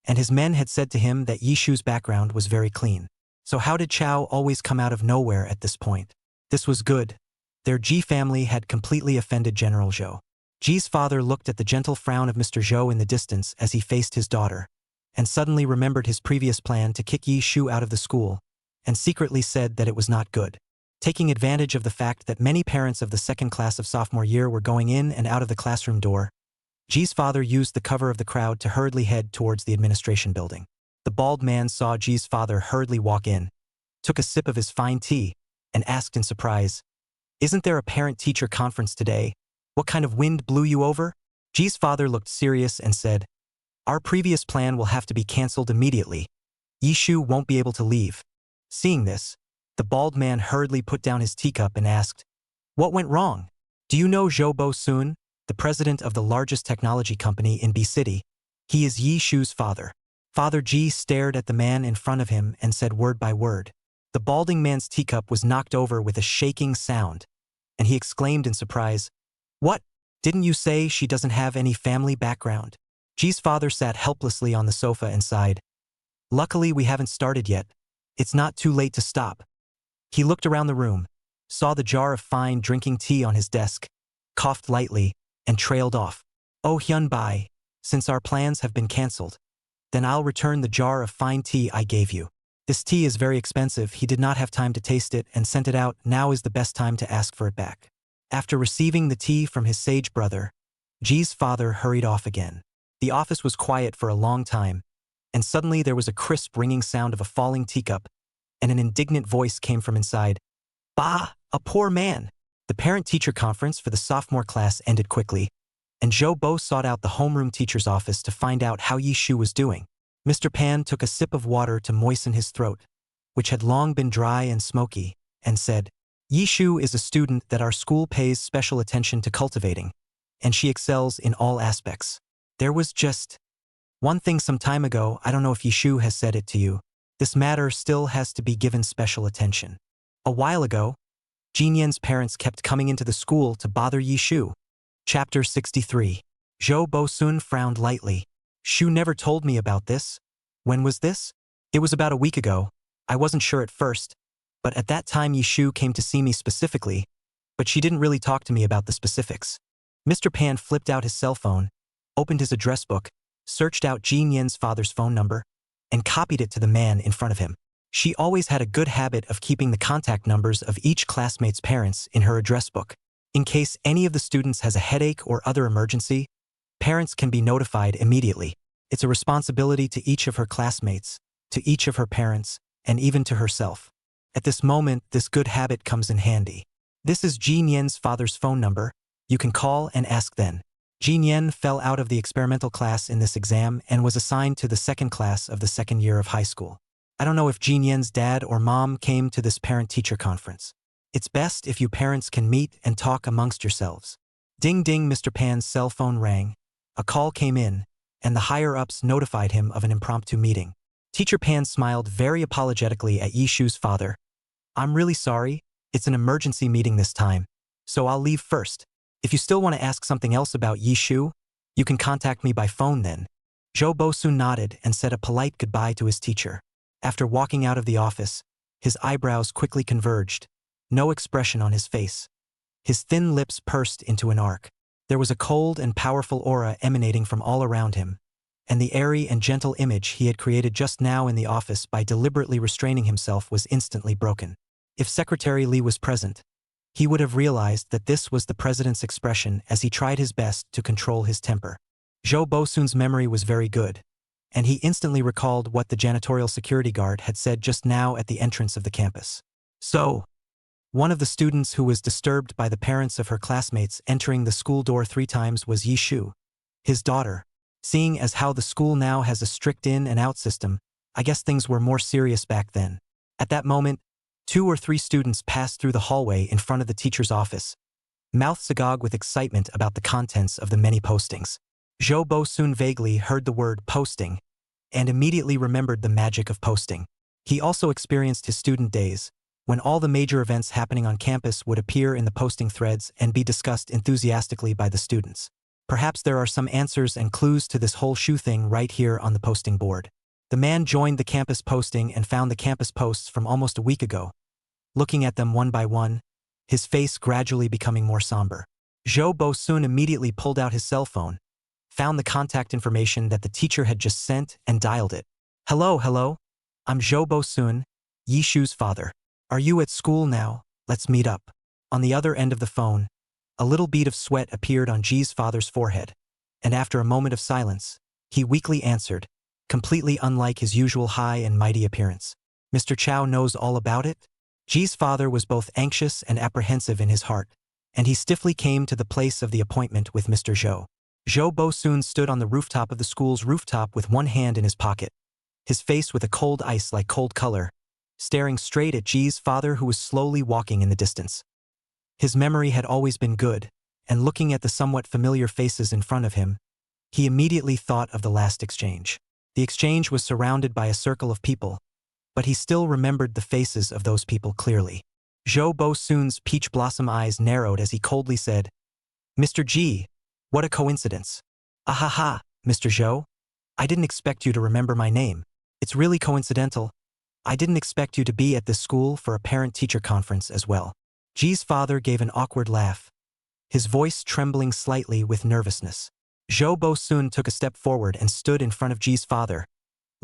[SPEAKER 2] and his men had said to him that Yishu's background was very clean. So how did Chao always come out of nowhere at this point? This was good. Their Ji family had completely offended General Zhou. Ji's father looked at the gentle frown of Mr. Zhou in the distance as he faced his daughter, and suddenly remembered his previous plan to kick Yishu out of the school, and secretly said that it was not good. Taking advantage of the fact that many parents of the second class of sophomore year were going in and out of the classroom door, Ji's father used the cover of the crowd to hurriedly head towards the administration building. The bald man saw Ji's father hurriedly walk in, took a sip of his fine tea, and asked in surprise, "Isn't there a parent-teacher conference today? What kind of wind blew you over?" Ji's father looked serious and said, "Our previous plan will have to be cancelled immediately. Yishu won't be able to leave." Seeing this, the bald man hurriedly put down his teacup and asked, "What went wrong? Do you know Zhou Bo-sun, the president of the largest technology company in B City? He is Yishu's father." Father Ji stared at the man in front of him and said word by word. The balding man's teacup was knocked over with a shaking sound, and he exclaimed in surprise, "What? Didn't you say she doesn't have any family background?" Ji's father sat helplessly on the sofa and sighed. "Luckily we haven't started yet. It's not too late to stop." He looked around the room, saw the jar of fine drinking tea on his desk, coughed lightly, and trailed off. "Oh Hyun-bai, since our plans have been cancelled, Then I'll return the jar of fine tea I gave you. This tea is very expensive. He did not have time to taste it and sent it out. Now is the best time to ask for it back. After receiving the tea from his sage brother, Ji's father hurried off again. The office was quiet for a long time, and suddenly there was a crisp ringing sound of a falling teacup, and an indignant voice came from inside. Bah, a poor man! The parent-teacher conference for the sophomore class ended quickly, and Zhou Bo sought out the homeroom teacher's office to find out how Yi Shu was doing. Mr. Pan took a sip of water to moisten his throat, which had long been dry and smoky, and said, Yi Shu is a student that our school pays special attention to cultivating, and she excels in all aspects. There was just one thing some time ago. I don't know if Yi Shu has said it to you. This matter still has to be given special attention. A while ago, Jin Yan's parents kept coming into the school to bother Yi Shu. Chapter 63. Zhou Bosun frowned lightly. Shu never told me about this. When was this? It was about a week ago. I wasn't sure at first, but at that time Yi Shu came to see me specifically, but she didn't really talk to me about the specifics. Mr. Pan flipped out his cell phone, opened his address book, searched out Jin Yan's father's phone number, and copied it to the man in front of him. She always had a good habit of keeping the contact numbers of each classmate's parents in her address book. In case any of the students has a headache or other emergency, parents can be notified immediately. It's a responsibility to each of her classmates, to each of her parents, and even to herself. At this moment, this good habit comes in handy. This is Jin Yan's father's phone number. You can call and ask then. Jin Yan fell out of the experimental class in this exam and was assigned to the second class of the second year of high school. I don't know if Jin Yan's dad or mom came to this parent-teacher conference. It's best if you parents can meet and talk amongst yourselves. Ding ding, Mr. Pan's cell phone rang. A call came in, and the higher-ups notified him of an impromptu meeting. Teacher Pan smiled very apologetically at Yi Shu's father. I'm really sorry, it's an emergency meeting this time, so I'll leave first. If you still want to ask something else about Yi Shu, you can contact me by phone then. Zhou Bosun nodded and said a polite goodbye to his teacher. After walking out of the office, his eyebrows quickly converged, no expression on his face. His thin lips pursed into an arc. There was a cold and powerful aura emanating from all around him, and the airy and gentle image he had created just now in the office by deliberately restraining himself was instantly broken. If Secretary Li was present, he would have realized that this was the president's expression as he tried his best to control his temper. Zhou Bosun's memory was very good, and he instantly recalled what the janitorial security guard had said just now at the entrance of the campus. So, one of the students who was disturbed by the parents of her classmates entering the school door 3 times was Yi Shu, his daughter. Seeing as how the school now has a strict in and out system, I guess things were more serious back then. At that moment, 2 or 3 students passed through the hallway in front of the teacher's office, mouths agog with excitement about the contents of the many postings. Zhou Bosun vaguely heard the word posting and immediately remembered the magic of posting. He also experienced his student days, when all the major events happening on campus would appear in the posting threads and be discussed enthusiastically by the students. Perhaps there are some answers and clues to this whole Shu thing right here on the posting board. The man joined the campus posting and found the campus posts from almost a week ago. Looking at them one by one, his face gradually becoming more somber. Zhou Bosun immediately pulled out his cell phone, found the contact information that the teacher had just sent, and dialed it. Hello, I'm Zhou Bosun, Yi Shu's father. Are you at school now? Let's meet up. On the other end of the phone, a little bead of sweat appeared on Ji's father's forehead, and after a moment of silence, he weakly answered, completely unlike his usual high and mighty appearance. Mr. Chow knows all about it? Ji's father was both anxious and apprehensive in his heart, and he stiffly came to the place of the appointment with Mr. Zhou. Zhou Bosun stood on the rooftop of the school's rooftop with one hand in his pocket, his face with a cold ice-like cold color, staring straight at Ji's father who was slowly walking in the distance. His memory had always been good, and looking at the somewhat familiar faces in front of him, he immediately thought of the last exchange. The exchange was surrounded by a circle of people, but he still remembered the faces of those people clearly. Zhou Bosun's peach blossom eyes narrowed as he coldly said, Mr. Ji, what a coincidence. Ahaha, Mr. Zhou. I didn't expect you to remember my name. It's really coincidental. I didn't expect you to be at this school for a parent-teacher conference as well. Ji's father gave an awkward laugh, his voice trembling slightly with nervousness. Zhou Bosun took a step forward and stood in front of Ji's father,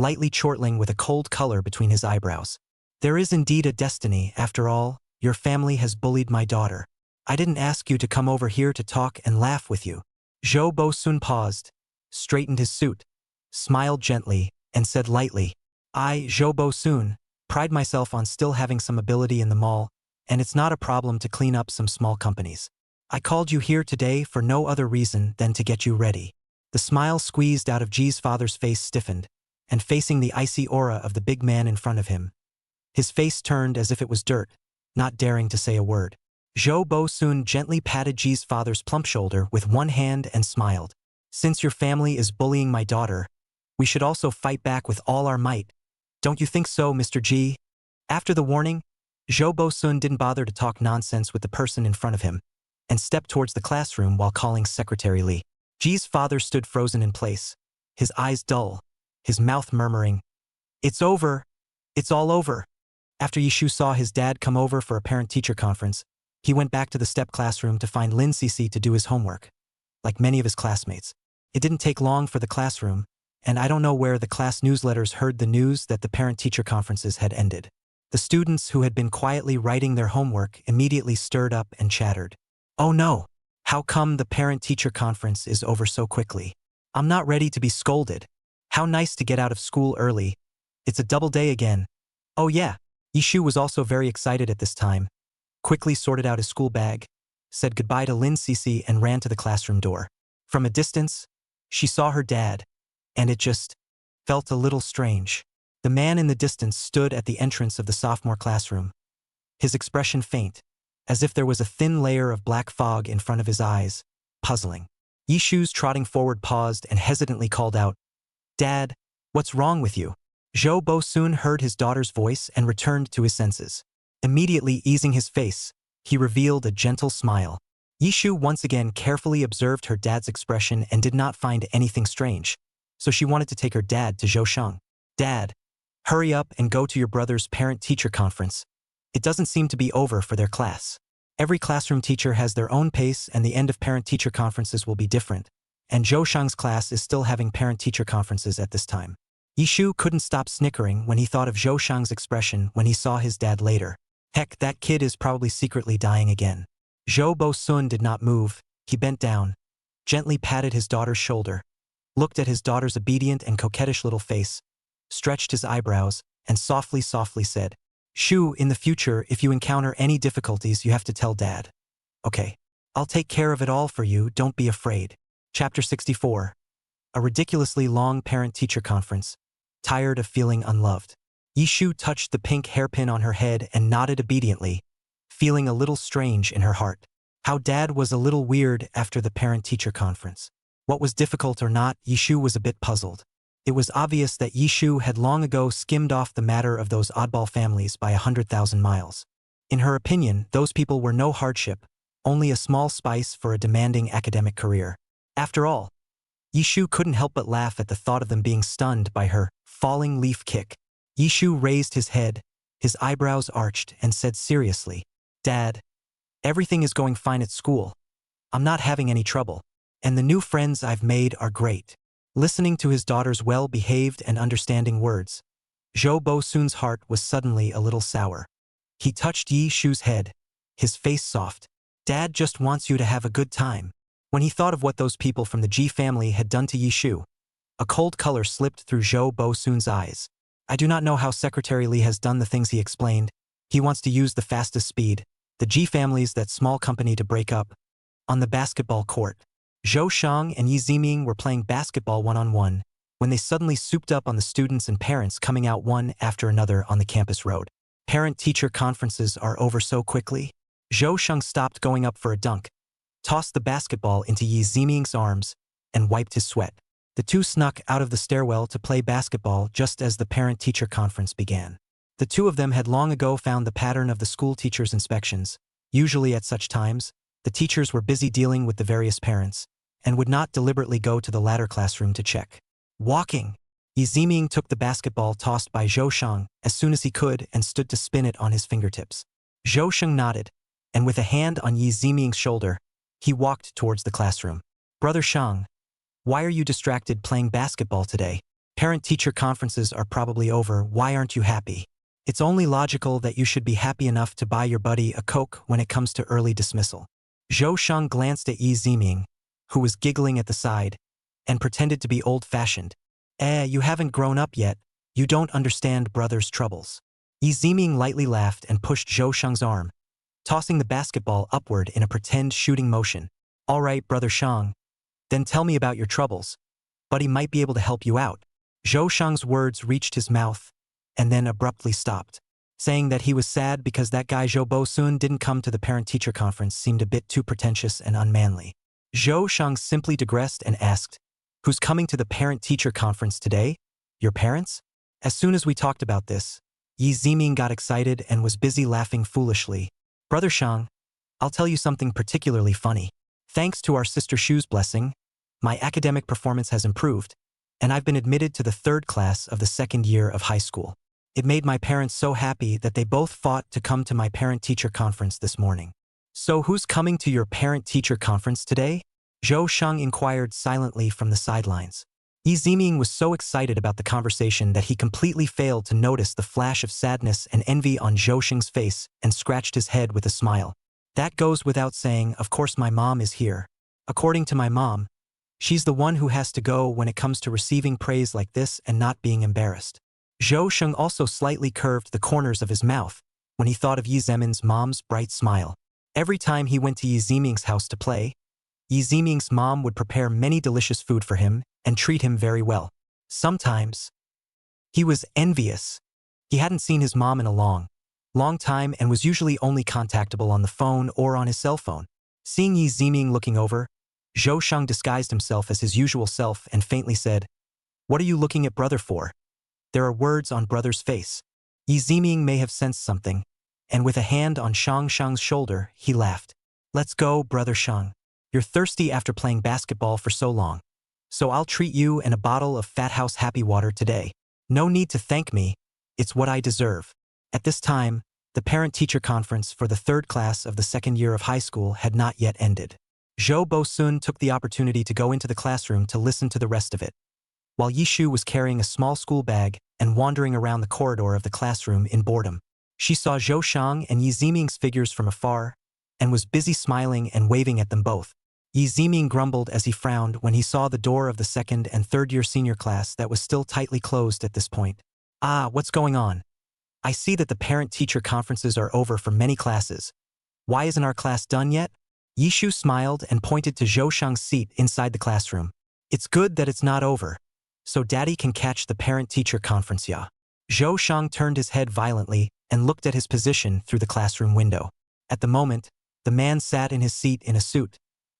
[SPEAKER 2] lightly chortling with a cold color between his eyebrows. There is indeed a destiny, after all. Your family has bullied my daughter. I didn't ask you to come over here to talk and laugh with you. Zhou Bosun paused, straightened his suit, smiled gently, and said lightly, I, Zhou Bosun, pride myself on still having some ability in the mall, and it's not a problem to clean up some small companies. I called you here today for no other reason than to get you ready. The smile squeezed out of Ji's father's face stiffened, and facing the icy aura of the big man in front of him, his face turned as if it was dirt, not daring to say a word. Zhou Bosun gently patted Ji's father's plump shoulder with one hand and smiled. Since your family is bullying my daughter, we should also fight back with all our might. Don't you think so, Mr. Ji? After the warning, Zhou Bosun didn't bother to talk nonsense with the person in front of him, and stepped towards the classroom while calling Secretary Li. Ji's father stood frozen in place, his eyes dull, his mouth murmuring, It's over. It's all over. After Yishu saw his dad come over for a parent-teacher conference, he went back to the step classroom to find Lin Cece to do his homework. Like many of his classmates, it didn't take long for the classroom, and I don't know where the class newsletters heard the news that the parent-teacher conferences had ended. The students who had been quietly writing their homework immediately stirred up and chattered. Oh no! How come the parent-teacher conference is over so quickly? I'm not ready to be scolded. How nice to get out of school early. It's a double day again. Oh yeah. Yishu was also very excited at this time, quickly sorted out his school bag, said goodbye to Lin Cece and ran to the classroom door. From a distance, she saw her dad, and it just felt a little strange. The man in the distance stood at the entrance of the sophomore classroom, his expression faint, as if there was a thin layer of black fog in front of his eyes, puzzling. Yishu's trotting forward paused and hesitantly called out, Dad, what's wrong with you? Zhou Bosun heard his daughter's voice and returned to his senses. Immediately easing his face, he revealed a gentle smile. Yishu once again carefully observed her dad's expression and did not find anything strange, so she wanted to take her dad to Zhou. Dad, hurry up and go to your brother's parent-teacher conference. It doesn't seem to be over for their class. Every classroom teacher has their own pace and the end of parent-teacher conferences will be different, and Zhou Shang's class is still having parent-teacher conferences at this time. Yishu couldn't stop snickering when he thought of Zhou Shang's expression when he saw his dad later. Heck, that kid is probably secretly dying again. Zhou Bosun did not move. He bent down, gently patted his daughter's shoulder, looked at his daughter's obedient and coquettish little face, stretched his eyebrows, and softly said, Shu, in the future, if you encounter any difficulties, you have to tell Dad. Okay. I'll take care of it all for you, don't be afraid. Chapter 64. A ridiculously long parent-teacher conference. Tired of feeling unloved. Yishu touched the pink hairpin on her head and nodded obediently, feeling a little strange in her heart. How Dad was a little weird after the parent-teacher conference. What was difficult or not, Yishu was a bit puzzled. It was obvious that Yishu had long ago skimmed off the matter of those oddball families by 100,000 miles. In her opinion, those people were no hardship, only a small spice for a demanding academic career. After all, Yishu couldn't help but laugh at the thought of them being stunned by her falling leaf kick. Yishu raised his head, his eyebrows arched, and said seriously, Dad, everything is going fine at school. I'm not having any trouble, and the new friends I've made are great. Listening to his daughter's well-behaved and understanding words, Zhou Bosun's heart was suddenly a little sour. He touched Yishu's head, his face soft. Dad just wants you to have a good time. When he thought of what those people from the Ji family had done to Yishu, a cold color slipped through Zhou Bosun's eyes. I do not know how Secretary Li has done the things he explained. He wants to use the fastest speed, the Ji family's that small company to break up. On the basketball court, Zhou Shang and Yi Ziming were playing basketball one-on-one when they suddenly souped up on the students and parents coming out one after another on the campus road. Parent-teacher conferences are over so quickly. Zhou Shang stopped going up for a dunk, tossed the basketball into Yi Ziming's arms, and wiped his sweat. The two snuck out of the stairwell to play basketball just as the parent-teacher conference began. The two of them had long ago found the pattern of the school teachers' inspections. Usually at such times, the teachers were busy dealing with the various parents, and would not deliberately go to the latter classroom to check. Walking, Yi Ziming took the basketball tossed by Zhou Shang as soon as he could and stood to spin it on his fingertips. Zhou Shang nodded, and with a hand on Yi Ziming's shoulder, he walked towards the classroom. Brother Shang, why are you distracted playing basketball today? Parent-teacher conferences are probably over. Why aren't you happy? It's only logical that you should be happy enough to buy your buddy a Coke when it comes to early dismissal. Zhou Shang glanced at Yi Ziming, who was giggling at the side, and pretended to be old-fashioned. You haven't grown up yet. You don't understand brother's troubles. Yi Ziming lightly laughed and pushed Zhou Shang's arm, tossing the basketball upward in a pretend shooting motion. All right, brother Shang, then tell me about your troubles. Buddy might be able to help you out. Zhou Shang's words reached his mouth, and then abruptly stopped. Saying that he was sad because that guy Zhou Bosun didn't come to the parent-teacher conference seemed a bit too pretentious and unmanly. Zhou Shang simply digressed and asked, "Who's coming to the parent-teacher conference today? Your parents?" As soon as we talked about this, Yi Ziming got excited and was busy laughing foolishly. Brother Shang, I'll tell you something particularly funny. Thanks to our sister Shu's blessing, my academic performance has improved, and I've been admitted to the 3rd class of the 2nd year of high school. It made my parents so happy that they both fought to come to my parent-teacher conference this morning. So who's coming to your parent-teacher conference today? Zhou Shang inquired silently from the sidelines. Yi Ziming was so excited about the conversation that he completely failed to notice the flash of sadness and envy on Zhou Shang's face and scratched his head with a smile. That goes without saying. Of course my mom is here. According to my mom, she's the one who has to go when it comes to receiving praise like this and not being embarrassed. Zhou Shang also slightly curved the corners of his mouth when he thought of Yi Ziming's mom's bright smile. Every time he went to Yi Ziming's house to play, Yi Ziming's mom would prepare many delicious food for him and treat him very well. Sometimes, he was envious. He hadn't seen his mom in a long time and was usually only contactable on the phone or on his cell phone. Seeing Yi Ziming looking over, Zhou Shang disguised himself as his usual self and faintly said, "What are you looking at brother for?" There are words on brother's face. Yi Ziming may have sensed something, and with a hand on Shang's shoulder, he laughed. "Let's go, brother Shang. You're thirsty after playing basketball for so long. So I'll treat you and a bottle of Fat House Happy Water today. No need to thank me. It's what I deserve." At this time, the parent-teacher conference for the 3rd class of the 2nd year of high school had not yet ended. Zhou Bosun took the opportunity to go into the classroom to listen to the rest of it, while Yi Shu was carrying a small school bag and wandering around the corridor of the classroom in boredom. She saw Zhou Shang and Yi Ziming's figures from afar and was busy smiling and waving at them both. Yi Ziming grumbled as he frowned when he saw the door of the 2nd and 3rd year senior class that was still tightly closed at this point. What's going on? I see that the parent-teacher conferences are over for many classes. Why isn't our class done yet? Yi Shu smiled and pointed to Zhou Shang's seat inside the classroom. It's good that it's not over, so Daddy can catch the parent-teacher conference, yeah. Zhou Shang turned his head violently and looked at his position through the classroom window. At the moment, the man sat in his seat in a suit,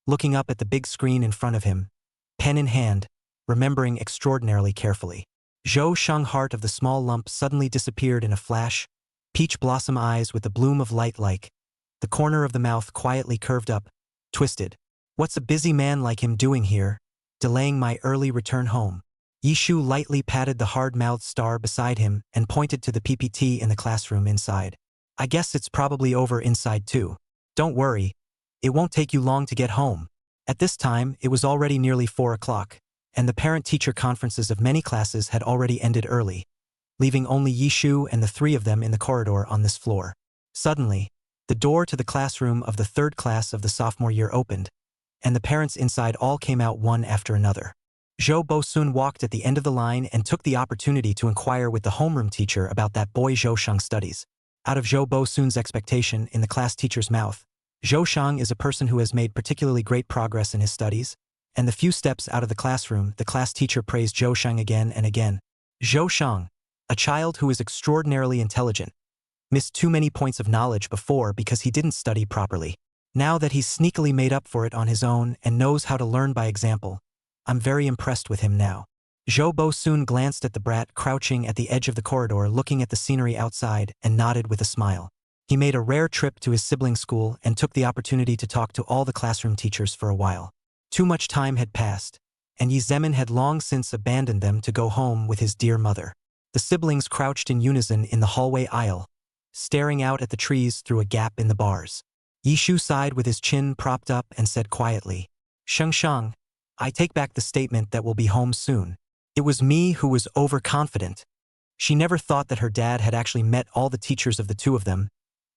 [SPEAKER 2] looking up at the big screen in front of him, pen in hand, remembering extraordinarily carefully. Zhou Shang's heart of the small lump suddenly disappeared in a flash, peach blossom eyes with the bloom of light like, the corner of the mouth quietly curved up, twisted. What's a busy man like him doing here, delaying my early return home? Yi Shu lightly patted the hard-mouthed star beside him and pointed to the PPT in the classroom inside. I guess it's probably over inside too. Don't worry, it won't take you long to get home. At this time, it was already nearly 4 o'clock, and the parent-teacher conferences of many classes had already ended early, leaving only Yi Shu and the 3 of them in the corridor on this floor. Suddenly, the door to the classroom of the 3rd class of the sophomore year opened, and the parents inside all came out one after another. Zhou Bosun walked at the end of the line and took the opportunity to inquire with the homeroom teacher about that boy Zhou Shang's studies. Out of Zhou Bosun's expectation in the class teacher's mouth, Zhou Shang is a person who has made particularly great progress in his studies, and the few steps out of the classroom, the class teacher praised Zhou Shang again and again. Zhou Shang, a child who is extraordinarily intelligent, missed too many points of knowledge before because he didn't study properly. Now that he's sneakily made up for it on his own and knows how to learn by example, I'm very impressed with him now. Zhou Bosun glanced at the brat crouching at the edge of the corridor looking at the scenery outside and nodded with a smile. He made a rare trip to his sibling school and took the opportunity to talk to all the classroom teachers for a while. Too much time had passed, and Yi Zemin had long since abandoned them to go home with his dear mother. The siblings crouched in unison in the hallway aisle, staring out at the trees through a gap in the bars. Yi Shu sighed with his chin propped up and said quietly, "Shang Shang, I take back the statement that we'll be home soon. It was me who was overconfident. She never thought that her dad had actually met all the teachers of the two of them,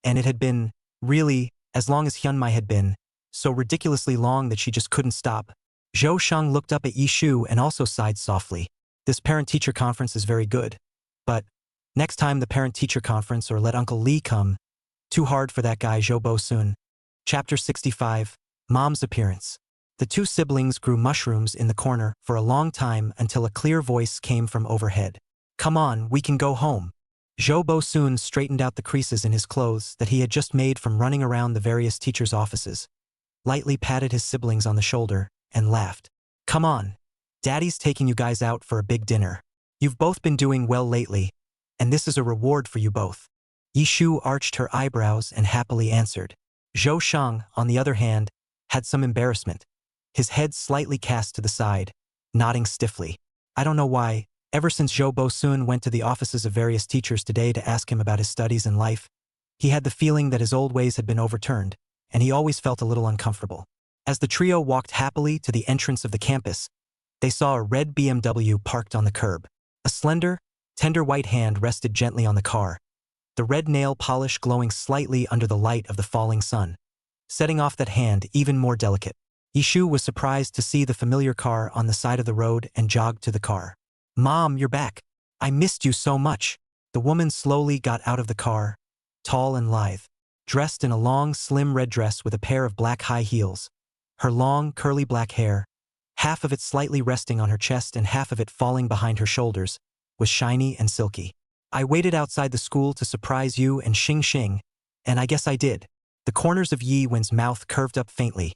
[SPEAKER 2] and it had been, really, as long as Hyunmai had been, so ridiculously long that she just couldn't stop. Zhou Shang looked up at Yishu and also sighed softly. This parent-teacher conference is very good. But, next time the parent-teacher conference or let Uncle Lee come. Too hard for that guy Zhou Bo-sun. Chapter 65, Mom's Appearance. The two siblings grew mushrooms in the corner for a long time until a clear voice came from overhead. Come on, we can go home. Zhou Bo-sun straightened out the creases in his clothes that he had just made from running around the various teachers' offices, lightly patted his siblings on the shoulder, and laughed. Come on. Daddy's taking you guys out for a big dinner. You've both been doing well lately, and this is a reward for you both. Yishu arched her eyebrows and happily answered. Zhou Shang, on the other hand, had some embarrassment. His head slightly cast to the side, nodding stiffly. I don't know why, ever since Zhou Bo-sun went to the offices of various teachers today to ask him about his studies and life, he had the feeling that his old ways had been overturned, and he always felt a little uncomfortable. As the trio walked happily to the entrance of the campus, they saw a red BMW parked on the curb. A slender, tender white hand rested gently on the car, the red nail polish glowing slightly under the light of the falling sun, setting off that hand even more delicate. Yishu was surprised to see the familiar car on the side of the road and jogged to the car. Mom, you're back. I missed you so much. The woman slowly got out of the car, tall and lithe, dressed in a long, slim red dress with a pair of black high heels. Her long, curly black hair, half of it slightly resting on her chest and half of it falling behind her shoulders, was shiny and silky. I waited outside the school to surprise you and Xing Xing, and I guess I did. The corners of Yi Wen's mouth curved up faintly,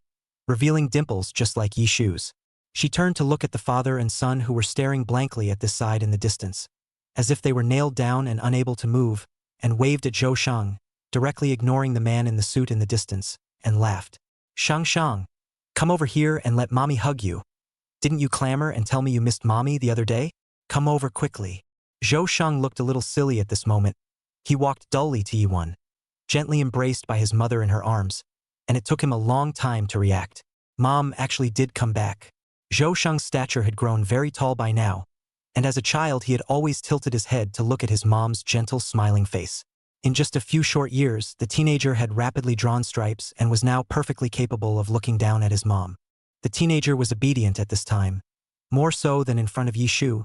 [SPEAKER 2] revealing dimples just like Yishu's. She turned to look at the father and son who were staring blankly at this side in the distance, as if they were nailed down and unable to move, and waved at Zhou Shang, directly ignoring the man in the suit in the distance, and laughed. Shang Shang, come over here and let mommy hug you. Didn't you clamor and tell me you missed mommy the other day? Come over quickly. Zhou Shang looked a little silly at this moment. He walked dully to Yi Wen, gently embraced by his mother in her arms, and it took him a long time to react. Mom actually did come back. Zhou Shang's stature had grown very tall by now, and as a child he had always tilted his head to look at his mom's gentle, smiling face. In just a few short years, the teenager had rapidly drawn stripes and was now perfectly capable of looking down at his mom. The teenager was obedient at this time, more so than in front of Yishu.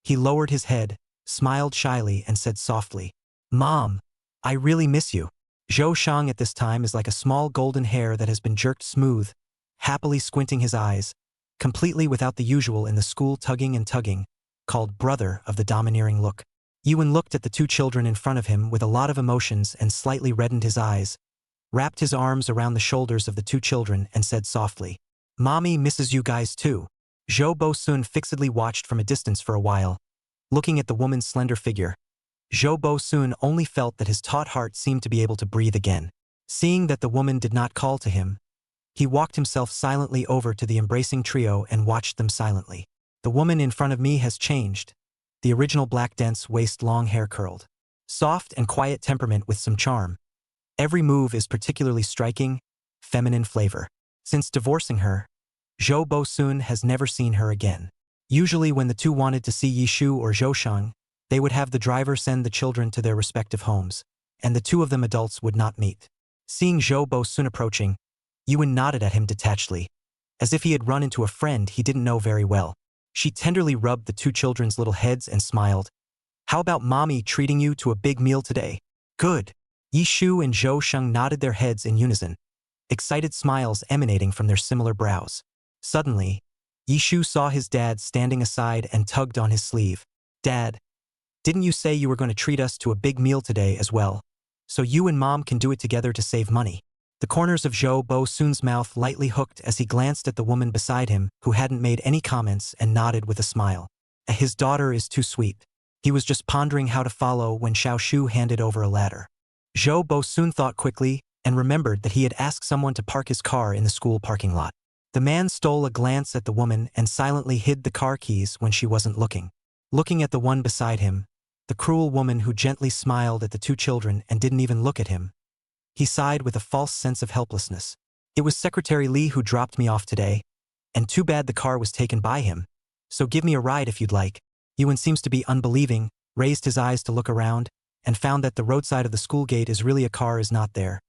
[SPEAKER 2] He lowered his head, smiled shyly, and said softly, Mom, I really miss you. Zhou Shang at this time is like a small golden hair that has been jerked smooth, happily squinting his eyes, completely without the usual in the school tugging and tugging, called brother of the domineering look. Yi Wen looked at the two children in front of him with a lot of emotions and slightly reddened his eyes, wrapped his arms around the shoulders of the two children and said softly, Mommy misses you guys too. Zhou Bo-sun fixedly watched from a distance for a while, looking at the woman's slender figure. Zhou Bo-sun only felt that his taut heart seemed to be able to breathe again. Seeing that the woman did not call to him, he walked himself silently over to the embracing trio and watched them silently. The woman in front of me has changed. The original black dense waist long hair curled. Soft and quiet temperament with some charm. Every move is particularly striking, feminine flavor. Since divorcing her, Zhou Bo-sun has never seen her again. Usually when the two wanted to see Yishu or Zhou Shang, they would have the driver send the children to their respective homes, and the two of them adults would not meet. Seeing Zhou Bo-sun approaching, Yi Wen nodded at him detachedly, as if he had run into a friend he didn't know very well. She tenderly rubbed the two children's little heads and smiled. How about mommy treating you to a big meal today? Good. Yishu and Zhou Shang nodded their heads in unison, excited smiles emanating from their similar brows. Suddenly, Yishu saw his dad standing aside and tugged on his sleeve. Dad, didn't you say you were going to treat us to a big meal today as well? So you and Mom can do it together to save money. The corners of Zhou Bo-sun's mouth lightly hooked as he glanced at the woman beside him who hadn't made any comments and nodded with a smile. His daughter is too sweet. He was just pondering how to follow when Xiaoshu handed over a ladder. Zhou Bo-sun thought quickly and remembered that he had asked someone to park his car in the school parking lot. The man stole a glance at the woman and silently hid the car keys when she wasn't looking. Looking at the one beside him, the cruel woman who gently smiled at the two children and didn't even look at him, he sighed with a false sense of helplessness. It was Secretary Lee who dropped me off today, and too bad the car was taken by him. So give me a ride if you'd like. Ewan seems to be unbelieving, raised his eyes to look around, and found that the roadside of the school gate is really a car is not there.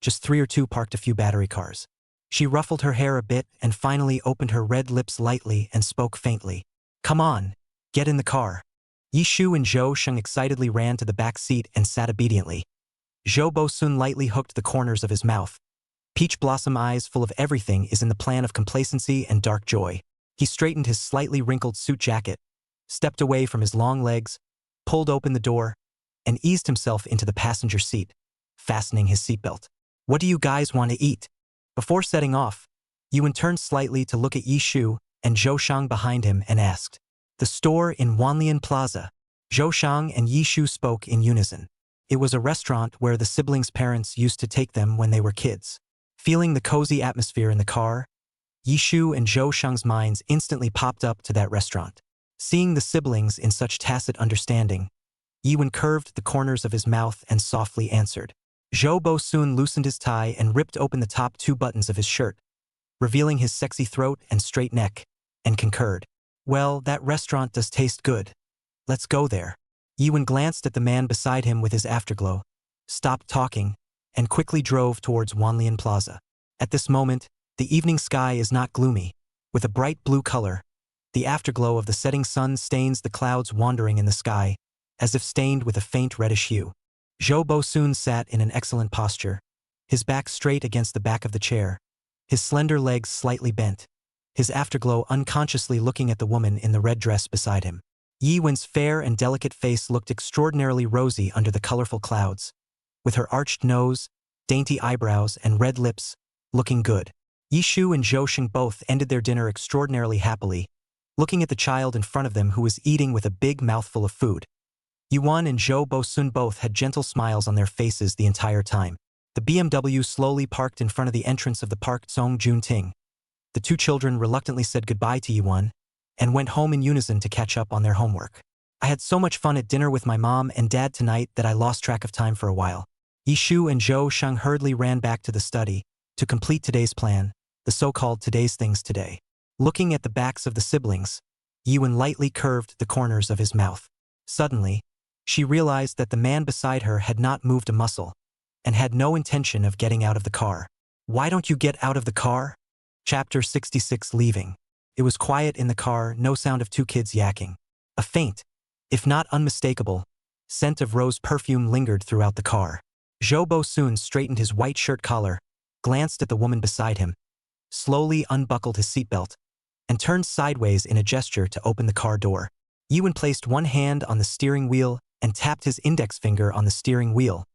[SPEAKER 2] Just 3 or 2 parked a few battery cars. She ruffled her hair a bit and finally opened her red lips lightly and spoke faintly. Come on, get in the car. Yishu and Zhou Sheng excitedly ran to the back seat and sat obediently. Zhou Bosun lightly hooked the corners of his mouth. Peach blossom eyes full of everything is in the plan of complacency and dark joy. He straightened his slightly wrinkled suit jacket, stepped away from his long legs, pulled open the door, and eased himself into the passenger seat, fastening his seatbelt. What do you guys want to eat? Before setting off, Ewan turned slightly to look at Yishu and Zhou Shang behind him and asked, The store in Wanlian Plaza. Zhou Shang and Yishu spoke in unison. It was a restaurant where the siblings' parents used to take them when they were kids. Feeling the cozy atmosphere in the car, Yishu and Zhou Shang's minds instantly popped up to that restaurant. Seeing the siblings in such tacit understanding, Ewan curved the corners of his mouth and softly answered. Zhou Bosun loosened his tie and ripped open the top 2 buttons of his shirt, revealing his sexy throat and straight neck, and concurred. Well, that restaurant does taste good. Let's go there. Ewan glanced at the man beside him with his afterglow, stopped talking, and quickly drove towards Wanlian Plaza. At this moment, the evening sky is not gloomy, with a bright blue color. The afterglow of the setting sun stains the clouds wandering in the sky, as if stained with a faint reddish hue. Zhou Bosun sat in an excellent posture, his back straight against the back of the chair, his slender legs slightly bent, his afterglow unconsciously looking at the woman in the red dress beside him. Yiwen's fair and delicate face looked extraordinarily rosy under the colorful clouds, with her arched nose, dainty eyebrows, and red lips, looking good. Yishu and Zhou Sheng both ended their dinner extraordinarily happily, looking at the child in front of them who was eating with a big mouthful of food. Yuan and Zhou Bosun both had gentle smiles on their faces the entire time. The BMW slowly parked in front of the entrance of the Park Zong Junting. The 2 children reluctantly said goodbye to Yuan and went home in unison to catch up on their homework. I had so much fun at dinner with my mom and dad tonight that I lost track of time for a while. Yishu and Zhou Shang hurriedly ran back to the study to complete today's plan, the so-called today's things today. Looking at the backs of the siblings, Yuan lightly curved the corners of his mouth. Suddenly, she realized that the man beside her had not moved a muscle and had no intention of getting out of the car. Why don't you get out of the car? Chapter 66 Leaving. It was quiet in the car, no sound of 2 kids yakking. A faint, if not unmistakable, scent of rose perfume lingered throughout the car. Zhou Bosun straightened his white shirt collar, glanced at the woman beside him, slowly unbuckled his seatbelt, and turned sideways in a gesture to open the car door. Ewan placed one hand on the steering wheel and tapped his index finger on the steering wheel,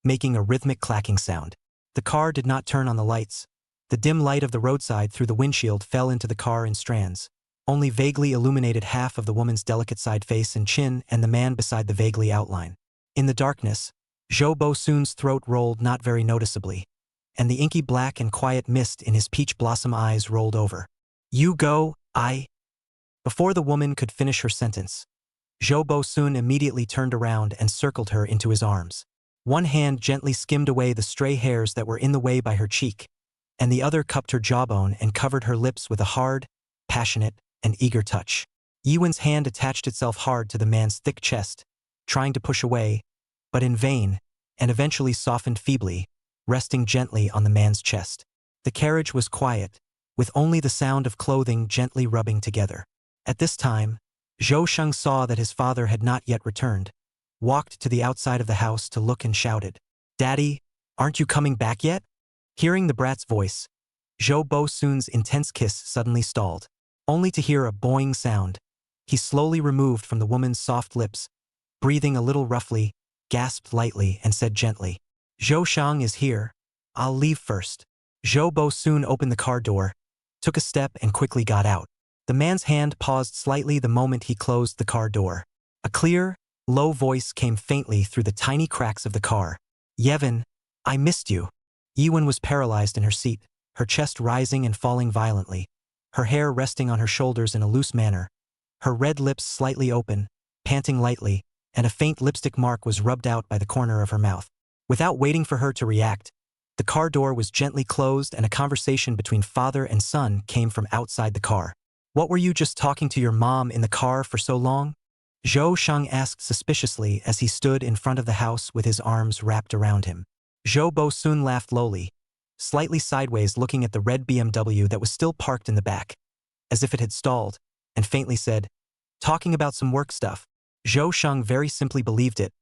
[SPEAKER 2] making a rhythmic clacking sound. The car did not turn on the lights. The dim light of the roadside through the windshield fell into the car in strands, only vaguely illuminated half of the woman's delicate side face and chin and the man beside the vaguely outline. In the darkness, Zhou Bosun's throat rolled not very noticeably, and the inky black and quiet mist in his peach blossom eyes rolled over. You go, I... Before the woman could finish her sentence, Zhou Bosun immediately turned around and circled her into his arms. One hand gently skimmed away the stray hairs that were in the way by her cheek, and the other cupped her jawbone and covered her lips with a hard, passionate, and eager touch. Ewan's hand attached itself hard to the man's thick chest, trying to push away, but in vain, and eventually softened feebly, resting gently on the man's chest. The carriage was quiet, with only the sound of clothing gently rubbing together. At this time, Zhou Sheng saw that his father had not yet returned, walked to the outside of the house to look and shouted, "Daddy, aren't you coming back yet?" Hearing the brat's voice, Zhou Bosun's intense kiss suddenly stalled, only to hear a boing sound. He slowly removed from the woman's soft lips, breathing a little roughly, gasped lightly and said gently, "Zhou Shang is here. I'll leave first." Zhou Bosun opened the car door, took a step and quickly got out. The man's hand paused slightly the moment he closed the car door. A clear, low voice came faintly through the tiny cracks of the car. "Yevon, I missed you." Ewan was paralyzed in her seat, her chest rising and falling violently, her hair resting on her shoulders in a loose manner, her red lips slightly open, panting lightly, and a faint lipstick mark was rubbed out by the corner of her mouth. Without waiting for her to react, the car door was gently closed and a conversation between father and son came from outside the car. What were you just talking to your mom in the car for so long? Zhou Sheng asked suspiciously as he stood in front of the house with his arms wrapped around him. Zhou Bosun laughed lowly, slightly sideways looking at the red BMW that was still parked in the back, as if it had stalled, and faintly said, "Talking about some work stuff." Zhou Sheng very simply believed it,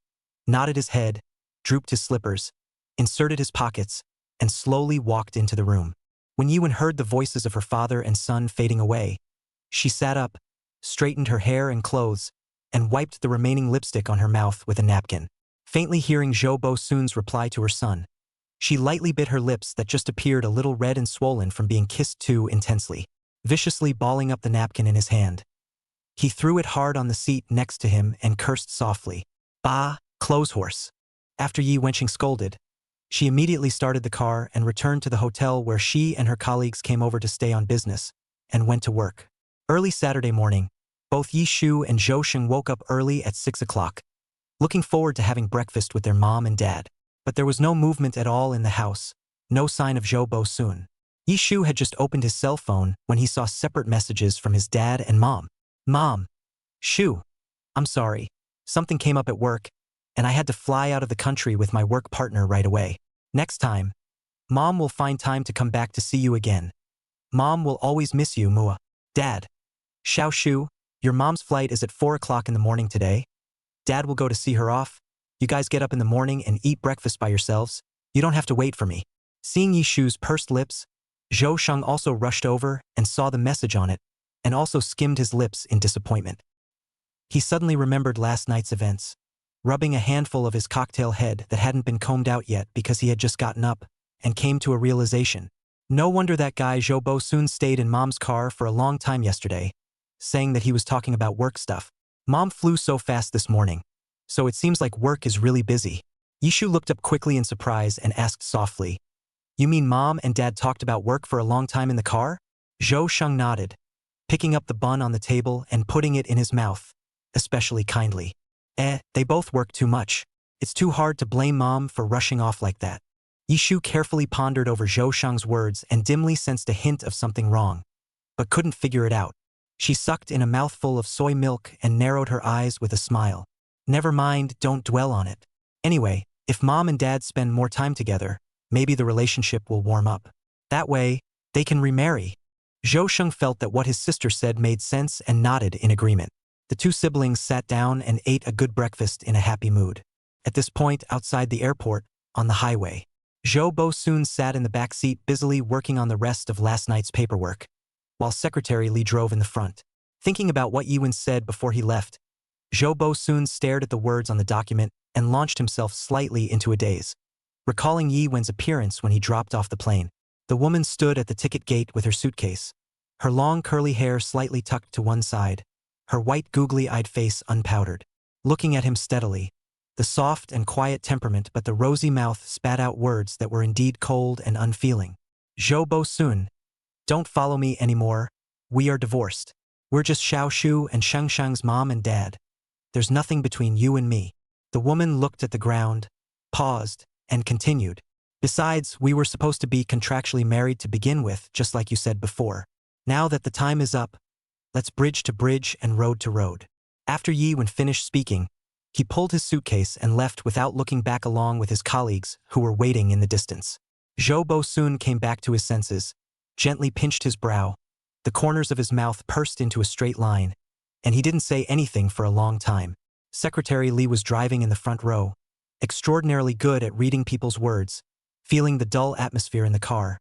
[SPEAKER 2] nodded his head, drooped his slippers, inserted his pockets, and slowly walked into the room. When Yiwen heard the voices of her father and son fading away, she sat up, straightened her hair and clothes, and wiped the remaining lipstick on her mouth with a napkin. Faintly hearing Zhou Bosun's reply to her son, she lightly bit her lips that just appeared a little red and swollen from being kissed too intensely, viciously balling up the napkin in his hand. He threw it hard on the seat next to him and cursed softly. "Bah, clothes horse." After Yi Wenqing scolded, she immediately started the car and returned to the hotel where she and her colleagues came over to stay on business, and went to work. Early Saturday morning, both Yi Shu and Zhou Sheng woke up early at 6 o'clock, looking forward to having breakfast with their mom and dad. But there was no movement at all in the house, no sign of Zhou Bosun. Yi Shu had just opened his cell phone when he saw separate messages from his dad and mom. "Mom. Shu. I'm sorry. Something came up at work, and I had to fly out of the country with my work partner right away. Next time, Mom will find time to come back to see you again. Mom will always miss you, Mua. Dad. Xiao Shu, your mom's flight is at 4 o'clock in the morning today. Dad will go to see her off. You guys get up in the morning and eat breakfast by yourselves. You don't have to wait for me." Seeing Yi Shu's pursed lips, Zhou Sheng also rushed over and saw the message on it, and also skimmed his lips in disappointment. He suddenly remembered last night's events, rubbing a handful of his cocktail head that hadn't been combed out yet because he had just gotten up, and came to a realization. No wonder that guy Zhou Bosun stayed in Mom's car for a long time yesterday, saying that he was talking about work stuff. Mom flew so fast this morning, so it seems like work is really busy. Yishu looked up quickly in surprise and asked softly, "You mean Mom and Dad talked about work for a long time in the car?" Zhou Sheng nodded, picking up the bun on the table and putting it in his mouth, especially kindly. They both work too much. It's too hard to blame Mom for rushing off like that." Yishu carefully pondered over Zhou Sheng's words and dimly sensed a hint of something wrong, but couldn't figure it out. She sucked in a mouthful of soy milk and narrowed her eyes with a smile. "Never mind, don't dwell on it. Anyway, if Mom and Dad spend more time together, maybe the relationship will warm up. That way, they can remarry." Zhou Sheng felt that what his sister said made sense and nodded in agreement. The two siblings sat down and ate a good breakfast in a happy mood. At this point, outside the airport, on the highway, Zhou Bosun sat in the back seat busily working on the rest of last night's paperwork, while Secretary Li drove in the front. Thinking about what Yiwen said before he left, Zhou Bosun stared at the words on the document and launched himself slightly into a daze. Recalling Yiwen's appearance when he dropped off the plane, the woman stood at the ticket gate with her suitcase, her long curly hair slightly tucked to one side, her white googly-eyed face unpowdered, looking at him steadily. The soft and quiet temperament but the rosy mouth spat out words that were indeed cold and unfeeling. "Zhou Bosun, don't follow me anymore. We are divorced. We're just Xiao Shu and Sheng Sheng's mom and dad. There's nothing between you and me." The woman looked at the ground, paused, and continued. "Besides, we were supposed to be contractually married to begin with, just like you said before. Now that the time is up, let's bridge to bridge and road to road." After Yiwen finished speaking, he pulled his suitcase and left without looking back along with his colleagues who were waiting in the distance. Zhou Bosun came back to his senses, gently pinched his brow, the corners of his mouth pursed into a straight line, and he didn't say anything for a long time. Secretary Li was driving in the front row, extraordinarily good at reading people's words, feeling the dull atmosphere in the car.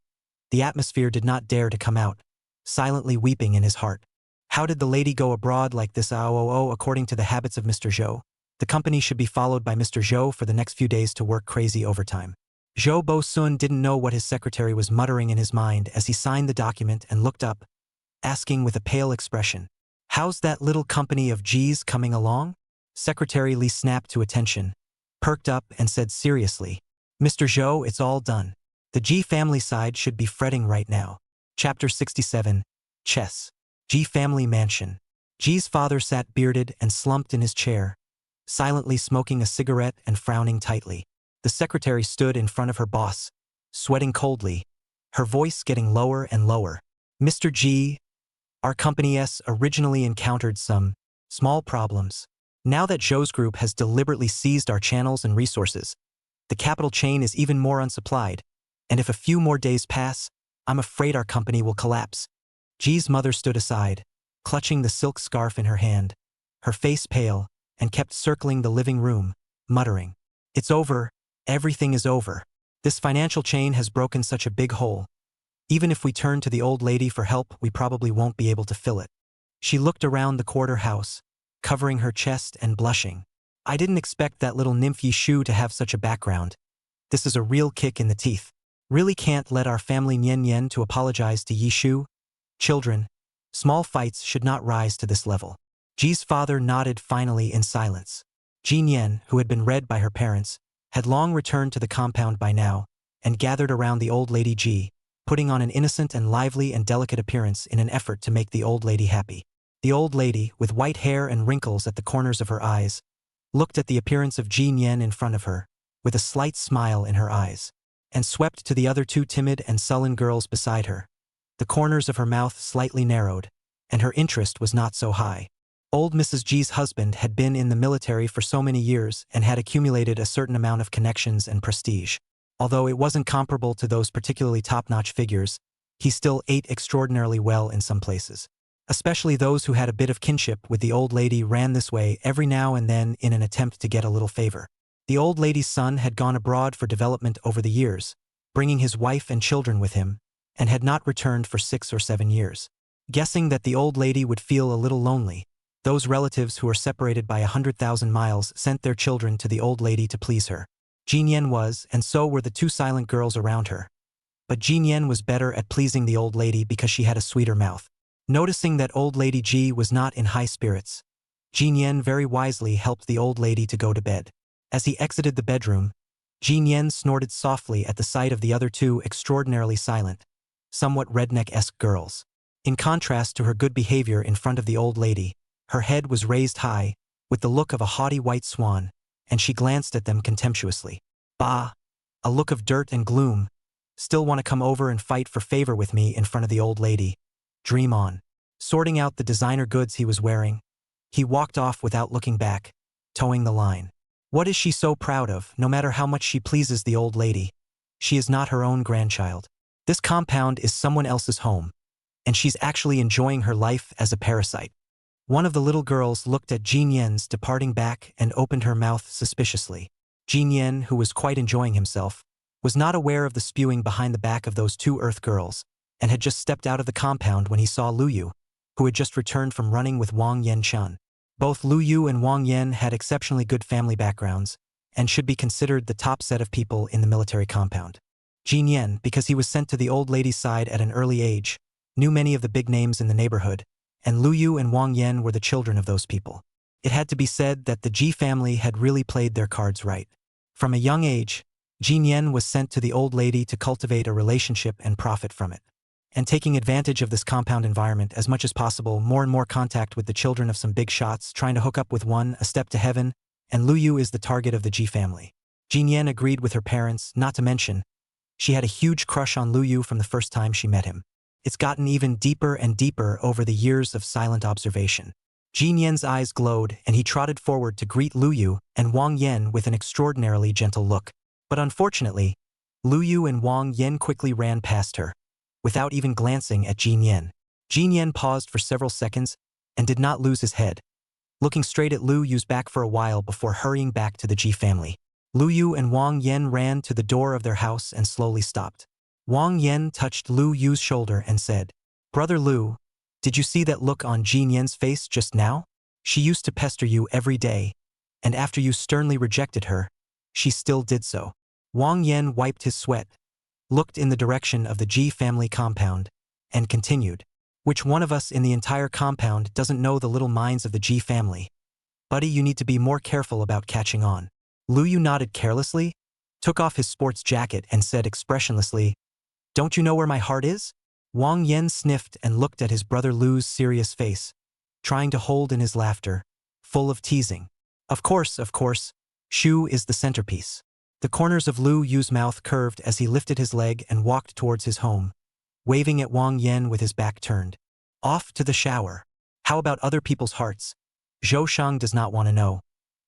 [SPEAKER 2] The atmosphere did not dare to come out, silently weeping in his heart. How did the lady go abroad like this? According to the habits of Mr. Zhou, the company should be followed by Mr. Zhou for the next few days to work crazy overtime. Zhou Bosun didn't know what his secretary was muttering in his mind as he signed the document and looked up, asking with a pale expression, "How's that little company of G's coming along?" Secretary Li snapped to attention, perked up and said seriously, "Mr. Zhou, it's all done. The G family side should be fretting right now." Chapter 67, Chess. G family mansion. G's father sat bearded and slumped in his chair, silently smoking a cigarette and frowning tightly. The secretary stood in front of her boss, sweating coldly, her voice getting lower and lower. "Mr. G, Our company's originally encountered some small problems. Now that Zhou's group has deliberately seized our channels and resources, the capital chain is even more unsupplied, and if a few more days pass, I'm afraid our company will collapse. Ji's mother stood aside, clutching the silk scarf in her hand, her face pale, and kept circling the living room, muttering, "It's over, everything is over. This financial chain has broken such a big hole. Even if we turn to the old lady for help, we probably won't be able to fill it." She looked around the quarter house, covering her chest and blushing. "I didn't expect that little nymph Yishu to have such a background. This is a real kick in the teeth. Really can't let our family Nian to apologize to Yishu. Children, small fights should not rise to this level." Ji's father nodded finally in silence. Ji Nian, who had been read by her parents, had long returned to the compound by now, and gathered around the old lady Ji, putting on an innocent and lively and delicate appearance in an effort to make the old lady happy. The old lady, with white hair and wrinkles at the corners of her eyes, looked at the appearance of Ji Nian in front of her, with a slight smile in her eyes, and swept to the other two timid and sullen girls beside her. The corners of her mouth slightly narrowed, and her interest was not so high. Old Mrs. G's husband had been in the military for so many years and had accumulated a certain amount of connections and prestige. Although it wasn't comparable to those particularly top-notch figures, he still ate extraordinarily well in some places. Especially those who had a bit of kinship with the old lady ran this way every now and then in an attempt to get a little favor. The old lady's son had gone abroad for development over the years, bringing his wife and children with him, and had not returned for 6 or 7 years. Guessing that the old lady would feel a little lonely, those relatives who are separated by 100,000 miles sent their children to the old lady to please her. Ji Nian was, and so were the two silent girls around her. But Ji Nian was better at pleasing the old lady because she had a sweeter mouth. Noticing that old lady Ji was not in high spirits, Ji Nian very wisely helped the old lady to go to bed. As he exited the bedroom, Ji Nian snorted softly at the sight of the other two extraordinarily silent, somewhat redneck-esque girls. In contrast to her good behavior in front of the old lady, her head was raised high, with the look of a haughty white swan, and she glanced at them contemptuously. "Bah! A look of dirt and gloom. Still want to come over and fight for favor with me in front of the old lady. Dream on." Sorting out the designer goods he was wearing, he walked off without looking back, towing the line. What is she so proud of, no matter how much she pleases the old lady? She is not her own grandchild. This compound is someone else's home, and she's actually enjoying her life as a parasite. One of the little girls looked at Ji Nian's departing back and opened her mouth suspiciously. Ji Nian, who was quite enjoying himself, was not aware of the spewing behind the back of those two Earth girls, and had just stepped out of the compound when he saw Lu Yu, who had just returned from running with Wang Yan-chun. Both Lu Yu and Wang Yan had exceptionally good family backgrounds, and should be considered the top set of people in the military compound. Ji Nian, because he was sent to the old lady's side at an early age, knew many of the big names in the neighborhood, and Lu Yu and Wang Yan were the children of those people. It had to be said that the Ji family had really played their cards right. From a young age, Ji Nian was sent to the old lady to cultivate a relationship and profit from it. And taking advantage of this compound environment as much as possible, more and more contact with the children of some big shots, trying to hook up with one, a step to heaven, and Lu Yu is the target of the Ji family. Ji Nian agreed with her parents, not to mention, she had a huge crush on Lu Yu from the first time she met him. It's gotten even deeper and deeper over the years of silent observation. Ji Nian's eyes glowed, and he trotted forward to greet Lu Yu and Wang Yan with an extraordinarily gentle look. But unfortunately, Lu Yu and Wang Yan quickly ran past her, without even glancing at Ji Nian. Ji Nian paused for several seconds and did not lose his head, looking straight at Lu Yu's back for a while before hurrying back to the Ji family. Lu Yu and Wang Yan ran to the door of their house and slowly stopped. Wang Yan touched Lu Yu's shoulder and said, "Brother Lu, did you see that look on Ji Nian's face just now? She used to pester you every day, and after you sternly rejected her, she still did so." Wang Yan wiped his sweat, looked in the direction of the Ji family compound, and continued, "Which one of us in the entire compound doesn't know the little minds of the Ji family? Buddy, you need to be more careful about catching on." Lu Yu nodded carelessly, took off his sports jacket and said expressionlessly, "Don't you know where my heart is?" Wang Yan sniffed and looked at his brother Lu's serious face, trying to hold in his laughter, full of teasing. Of course, Shu is the centerpiece." The corners of Lu Yu's mouth curved as he lifted his leg and walked towards his home, waving at Wang Yan with his back turned. Off to the shower. How about other people's hearts? Zhou Shang does not want to know.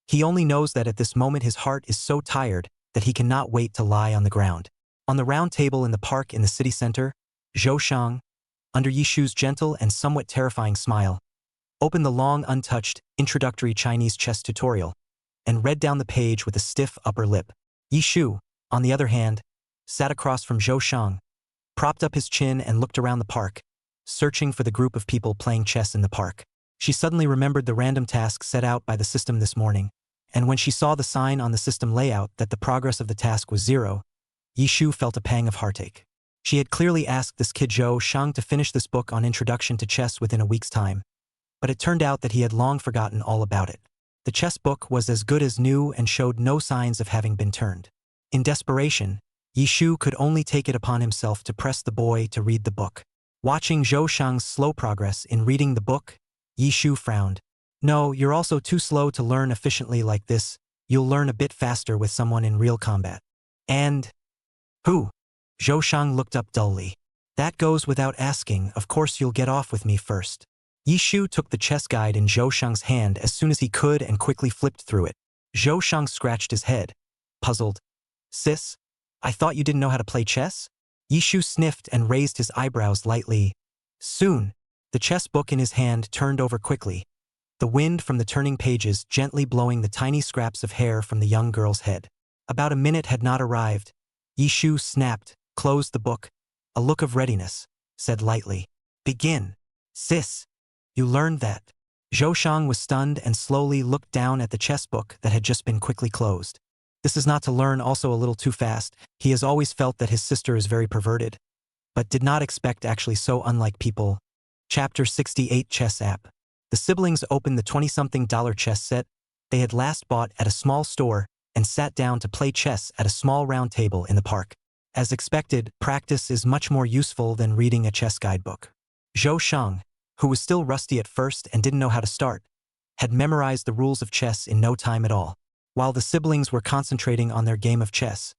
[SPEAKER 2] He only knows that at this moment his heart is so tired that he cannot wait to lie on the ground. On the round table in the park in the city center, Zhou Shang, under Yishu's gentle and somewhat terrifying smile, opened the long untouched introductory Chinese chess tutorial and read down the page with a stiff upper lip. Yishu, on the other hand, sat across from Zhou Shang, propped up his chin and looked around the park, searching for the group of people playing chess in the park. She suddenly remembered the random task set out by the system this morning, and when she saw the sign on the system layout that the progress of the task was 0, Yishu felt a pang of heartache. She had clearly asked this kid Zhou Shang to finish this book on Introduction to Chess within a week's time, but it turned out that he had long forgotten all about it. The chess book was as good as new and showed no signs of having been turned. In desperation, Yishu could only take it upon himself to press the boy to read the book. Watching Zhou Shang's slow progress in reading the book, Yishu frowned. No, you're also too slow to learn efficiently like this. You'll learn a bit faster with someone in real combat. And... who? Zhou Shang looked up dully. That goes without asking, of course you'll get off with me first. Yishu took the chess guide in Zhou Shang's hand as soon as he could and quickly flipped through it. Zhou Shang scratched his head, puzzled. Sis, I thought you didn't know how to play chess? Yishu sniffed and raised his eyebrows lightly. Soon, the chess book in his hand turned over quickly, the wind from the turning pages gently blowing the tiny scraps of hair from the young girl's head. About a minute had not arrived. Yishu snapped, closed the book. A look of readiness, said lightly. Begin. Sis, you learned that. Zhou Shang was stunned and slowly looked down at the chess book that had just been quickly closed. This is not to learn also a little too fast. He has always felt that his sister is very perverted, but did not expect actually so unlike people. Chapter 68 Chess App. The siblings opened the $20-something chess set they had last bought at a small store and sat down to play chess at a small round table in the park. As expected, practice is much more useful than reading a chess guidebook. Zhou Shang, who was still rusty at first and didn't know how to start, had memorized the rules of chess in no time at all. While the siblings were concentrating on their game of chess,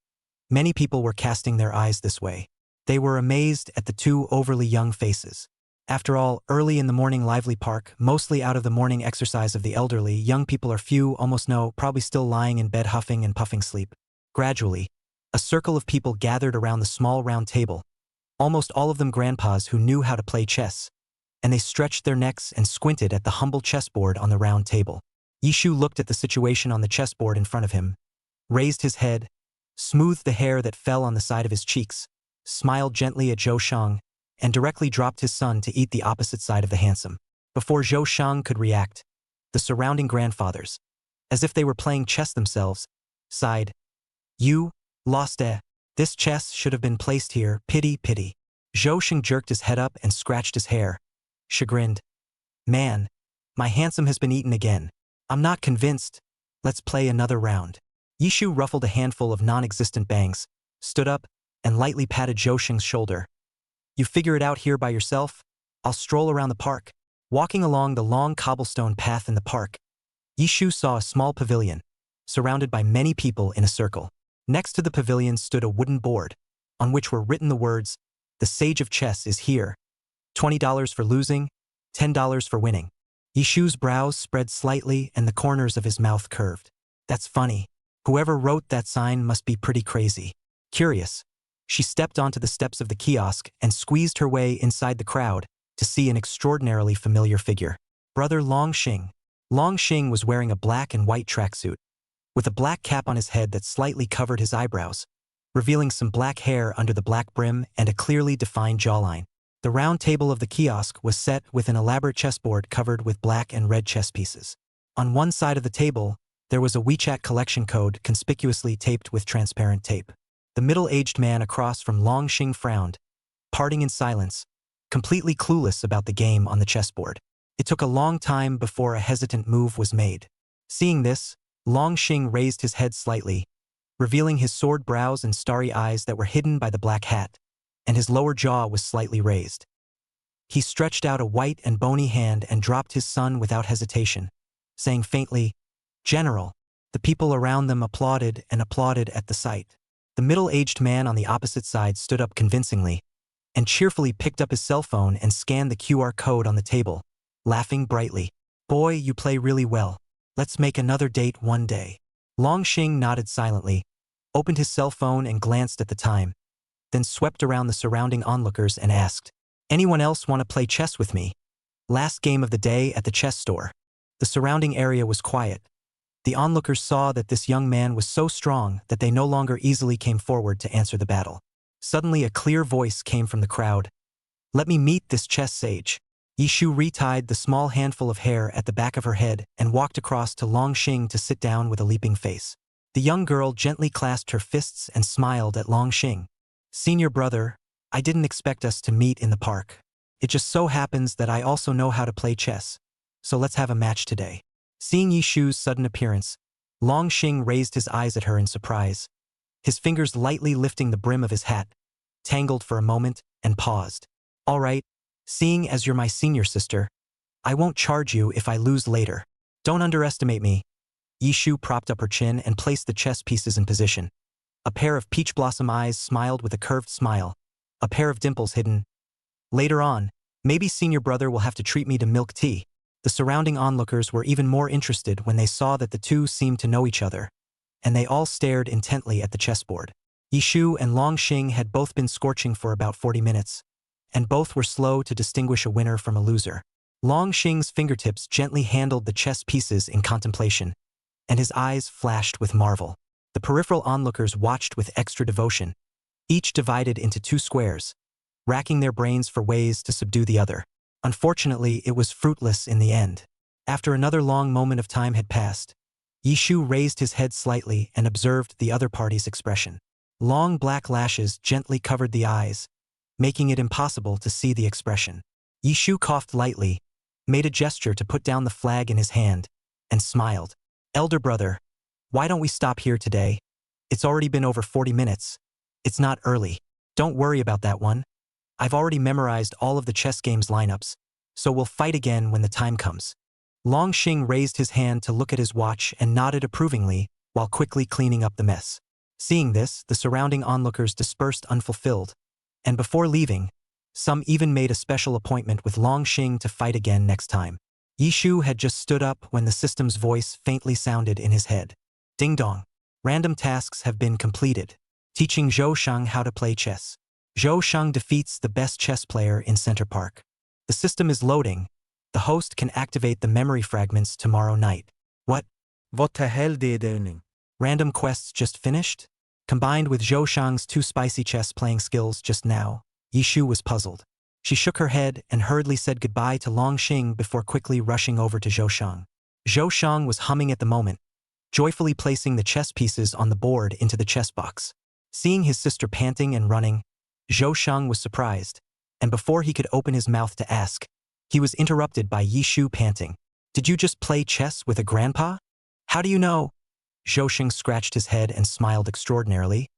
[SPEAKER 2] many people were casting their eyes this way. They were amazed at the two overly young faces. After all, early in the morning lively park, mostly out of the morning exercise of the elderly, young people are few, almost no, probably still lying in bed huffing and puffing sleep. Gradually, a circle of people gathered around the small round table, almost all of them grandpas who knew how to play chess, and they stretched their necks and squinted at the humble chessboard on the round table. Yishu looked at the situation on the chessboard in front of him, raised his head, smoothed the hair that fell on the side of his cheeks, smiled gently at Zhou Shang, and directly dropped his son to eat the opposite side of the handsome. Before Zhou Shang could react, the surrounding grandfathers, as if they were playing chess themselves, sighed. You lost this chess should have been placed here, pity, pity. Zhou Shang jerked his head up and scratched his hair, chagrined. Man, my handsome has been eaten again. I'm not convinced. Let's play another round. Yishu ruffled a handful of non-existent bangs, stood up, and lightly patted Zhou Shang's shoulder. You figure it out here by yourself? I'll stroll around the park. Walking along the long cobblestone path in the park, Yishu saw a small pavilion, surrounded by many people in a circle. Next to the pavilion stood a wooden board, on which were written the words, "The Sage of Chess is here. $20 for losing, $10 for winning." Yishu's brows spread slightly and the corners of his mouth curved. That's funny. Whoever wrote that sign must be pretty crazy. Curious, she stepped onto the steps of the kiosk and squeezed her way inside the crowd to see an extraordinarily familiar figure. Brother Long Xing. Long Xing was wearing a black and white tracksuit, with a black cap on his head that slightly covered his eyebrows, revealing some black hair under the black brim and a clearly defined jawline. The round table of the kiosk was set with an elaborate chessboard covered with black and red chess pieces. On one side of the table, there was a WeChat collection code conspicuously taped with transparent tape. The middle-aged man across from Long Xing frowned, parting in silence, completely clueless about the game on the chessboard. It took a long time before a hesitant move was made. Seeing this, Long Xing raised his head slightly, revealing his sword brows and starry eyes that were hidden by the black hat, and his lower jaw was slightly raised. He stretched out a white and bony hand and dropped his son without hesitation, saying faintly, "General." The people around them applauded and applauded at the sight. The middle-aged man on the opposite side stood up convincingly, and cheerfully picked up his cell phone and scanned the QR code on the table, laughing brightly. Boy, you play really well. Let's make another date one day. Longxing nodded silently, opened his cell phone and glanced at the time, then swept around the surrounding onlookers and asked, "Anyone else want to play chess with me?" Last game of the day at the chess store. The surrounding area was quiet. The onlookers saw that this young man was so strong that they no longer easily came forward to answer the battle. Suddenly a clear voice came from the crowd. "Let me meet this chess sage." Yishu retied the small handful of hair at the back of her head and walked across to Longxing to sit down with a leaping face. The young girl gently clasped her fists and smiled at Longxing. "Senior brother, I didn't expect us to meet in the park. It just so happens that I also know how to play chess. So let's have a match today." Seeing Yishu's sudden appearance, Longxing raised his eyes at her in surprise, his fingers lightly lifting the brim of his hat, tangled for a moment, and paused. "All right, seeing as you're my senior sister, I won't charge you if I lose later. Don't underestimate me." Yishu propped up her chin and placed the chess pieces in position. A pair of peach blossom eyes smiled with a curved smile, a pair of dimples hidden. "Later on, maybe senior brother will have to treat me to milk tea." The surrounding onlookers were even more interested when they saw that the two seemed to know each other, and they all stared intently at the chessboard. Yishu and Longxing had both been scorching for about 40 minutes, and both were slow to distinguish a winner from a loser. Longxing's fingertips gently handled the chess pieces in contemplation, and his eyes flashed with marvel. The peripheral onlookers watched with extra devotion, each divided into two squares, racking their brains for ways to subdue the other. Unfortunately, it was fruitless in the end. After another long moment of time had passed, Yishu raised his head slightly and observed the other party's expression. Long black lashes gently covered the eyes, making it impossible to see the expression. Yishu coughed lightly, made a gesture to put down the flag in his hand, and smiled. "Elder brother, why don't we stop here today? It's already been over 40 minutes. It's not early. Don't worry about that one. I've already memorized all of the chess game's lineups, so we'll fight again when the time comes." Longxing raised his hand to look at his watch and nodded approvingly while quickly cleaning up the mess. Seeing this, the surrounding onlookers dispersed unfulfilled, and before leaving, some even made a special appointment with Longxing to fight again next time. Yishu had just stood up when the system's voice faintly sounded in his head. "Ding dong. Random tasks have been completed. Teaching Zhou Shang how to play chess. Zhou Shang defeats the best chess player in Center Park. The system is loading. The host can activate the memory fragments tomorrow night." What?
[SPEAKER 3] What the hell did earning?
[SPEAKER 2] Random quests just finished? Combined with Zhou Shang's two spicy chess playing skills just now, Yishu was puzzled. She shook her head and hurriedly said goodbye to Longxing before quickly rushing over to Zhou Shang. Zhou Shang was humming at the moment, joyfully placing the chess pieces on the board into the chess box. Seeing his sister panting and running, Zhou Shang was surprised, and before he could open his mouth to ask, he was interrupted by Yishu panting. "Did you just play chess with a grandpa? How do you know?" Zhou Shang scratched his head and smiled extraordinarily.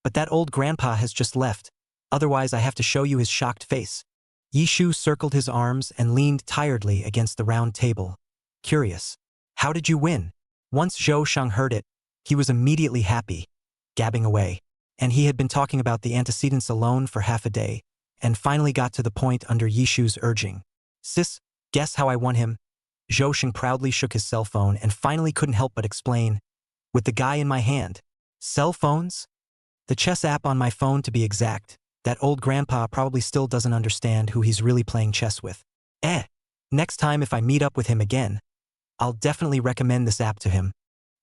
[SPEAKER 2] "But that old grandpa has just left, otherwise I have to show you his shocked face." Yishu circled his arms and leaned tiredly against the round table, curious. "How did you win?" Once Zhou Shang heard it, he was immediately happy, gabbing away. And he had been talking about the antecedents alone for half a day, and finally got to the point under Yishu's urging. "Sis, guess how I won him?" Zhou Shang proudly shook his cell phone and finally couldn't help but explain. "With the guy in my hand." "Cell phones?" "The chess app on my phone to be exact. That old grandpa probably still doesn't understand who he's really playing chess with." Next time if I meet up with him again, I'll definitely recommend this app to him."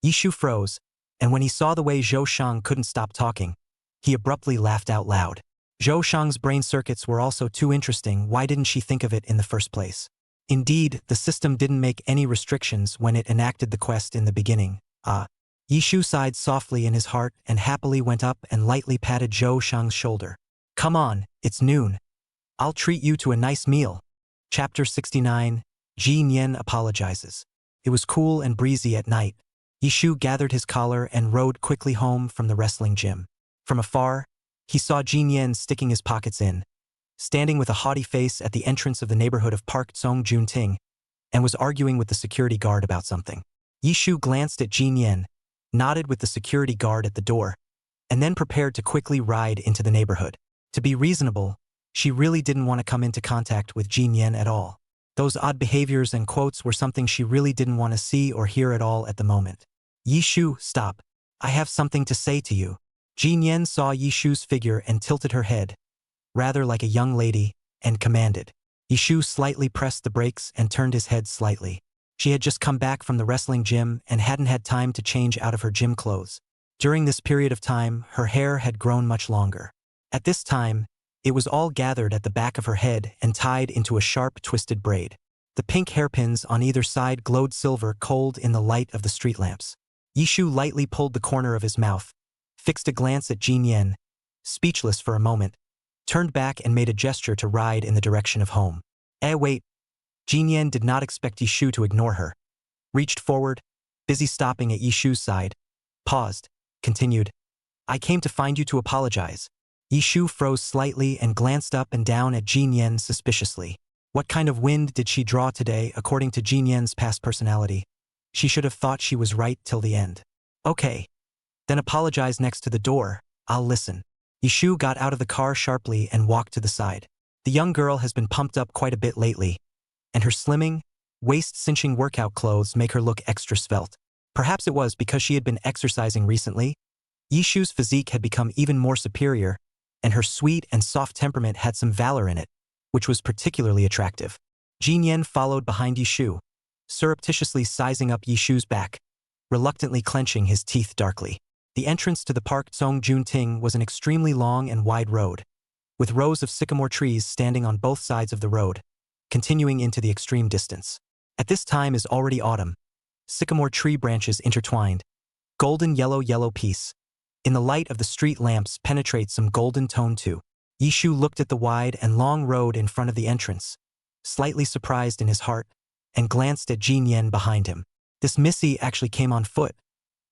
[SPEAKER 2] Yishu froze, and when he saw the way Zhou Shang couldn't stop talking, he abruptly laughed out loud. Zhou Shang's brain circuits were also too interesting. Why didn't she think of it in the first place? Indeed, the system didn't make any restrictions when it enacted the quest in the beginning. Yishu sighed softly in his heart and happily went up and lightly patted Zhou Shang's shoulder. "Come on, it's noon. I'll treat you to a nice meal." Chapter 69, Ji Nian apologizes. It was cool and breezy at night. Yishu gathered his collar and rode quickly home from the wrestling gym. From afar, he saw Ji Nian sticking his pockets in, standing with a haughty face at the entrance of the neighborhood of Park Tsong Junting, and was arguing with the security guard about something. Yishu glanced at Ji Nian, nodded with the security guard at the door, and then prepared to quickly ride into the neighborhood. To be reasonable, She really didn't want to come into contact with Jin Yen at all. Those odd behaviors and quotes were something she really didn't want to see or hear at all at the moment. Yishu, stop. I have something to say to you. Jin Yen saw Yishu's figure and tilted her head, rather like a young lady, and commanded. Yishu slightly pressed the brakes and turned his head slightly. She had just come back from the wrestling gym and hadn't had time to change out of her gym clothes. During this period of time, her hair had grown much longer. At this time, it was all gathered at the back of her head and tied into a sharp, twisted braid. The pink hairpins on either side glowed silver cold in the light of the street lamps. Yishu lightly pulled the corner of his mouth, fixed a glance at Jin Yen, speechless for a moment, turned back and made a gesture to ride in the direction of home. Wait. Jin Yen did not expect Yishu to ignore her. Reached forward, busy stopping at Yishu's side, paused, continued. I came to find you to apologize. Yishu froze slightly and glanced up and down at Jin Yen suspiciously. What kind of wind did she draw today according to Jin Yen's past personality? She should have thought she was right till the end. Okay. Then apologize next to the door. I'll listen. Yishu got out of the car sharply and walked to the side. The young girl has been pumped up quite a bit lately, and her slimming, waist-cinching workout clothes make her look extra svelte. Perhaps it was because she had been exercising recently. Yishu's physique had become even more superior, and her sweet and soft temperament had some valor in it, which was particularly attractive. Jin Yen followed behind Yishu, surreptitiously sizing up Yishu's back, reluctantly clenching his teeth darkly. The entrance to the Park Tsongjun Ting was an extremely long and wide road, with rows of sycamore trees standing on both sides of the road, continuing into the extreme distance. At this time is already autumn. Sycamore tree branches intertwined, golden yellow piece. In the light of the street lamps penetrates some golden tone too. Yishu looked at the wide and long road in front of the entrance, slightly surprised in his heart, and glanced at Jin Yen behind him. This Missy actually came on foot.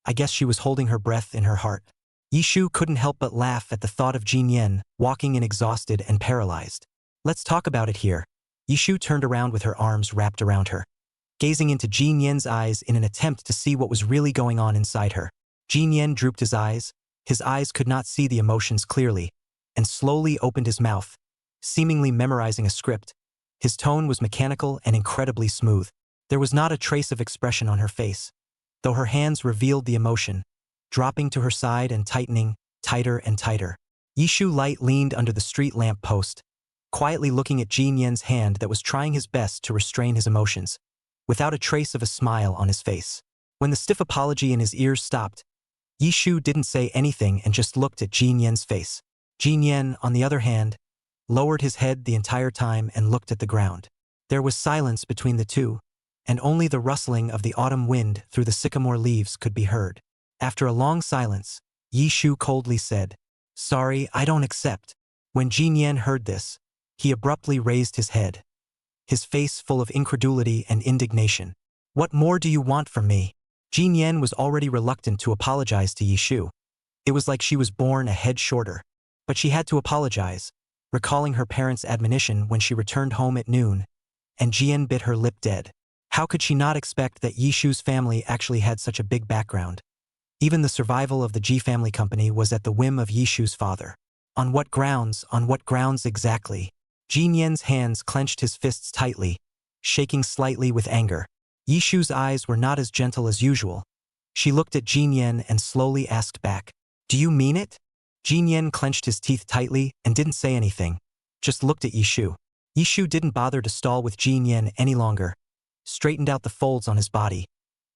[SPEAKER 2] I guess she was holding her breath in her heart. Yishu couldn't help but laugh at the thought of Jin Yen walking in exhausted and paralyzed. Let's talk about it here. Yishu turned around with her arms wrapped around her, gazing into Jin Yen's eyes in an attempt to see what was really going on inside her. Jin Yen drooped his eyes could not see the emotions clearly, and slowly opened his mouth, seemingly memorizing a script. His tone was mechanical and incredibly smooth. There was not a trace of expression on her face, though her hands revealed the emotion, dropping to her side and tightening, tighter and tighter. Yishu Light leaned under the street lamp post, quietly looking at Jin Yen's hand that was trying his best to restrain his emotions, without a trace of a smile on his face. When the stiff apology in his ears stopped, Yishu didn't say anything and just looked at Jin Yen's face. Jin Yen, on the other hand, lowered his head the entire time and looked at the ground. There was silence between the two, and only the rustling of the autumn wind through the sycamore leaves could be heard. After a long silence, Yishu coldly said, Sorry, I don't accept. When Jin Yen heard this, he abruptly raised his head, his face full of incredulity and indignation. What more do you want from me? Jin Yen was already reluctant to apologize to Yishu. It was like she was born a head shorter. But she had to apologize, recalling her parents' admonition when she returned home at noon, and Jian bit her lip dead. How could she not expect that Yishu's family actually had such a big background? Even the survival of the Ji family company was at the whim of Yishu's father. On what grounds exactly? Jin Yen's hands clenched his fists tightly, shaking slightly with anger. Yishu's eyes were not as gentle as usual. She looked at Jin Yen and slowly asked back, Do you mean it? Jin Yen clenched his teeth tightly and didn't say anything, just looked at Yishu. Yishu didn't bother to stall with Jin Yen any longer, straightened out the folds on his body,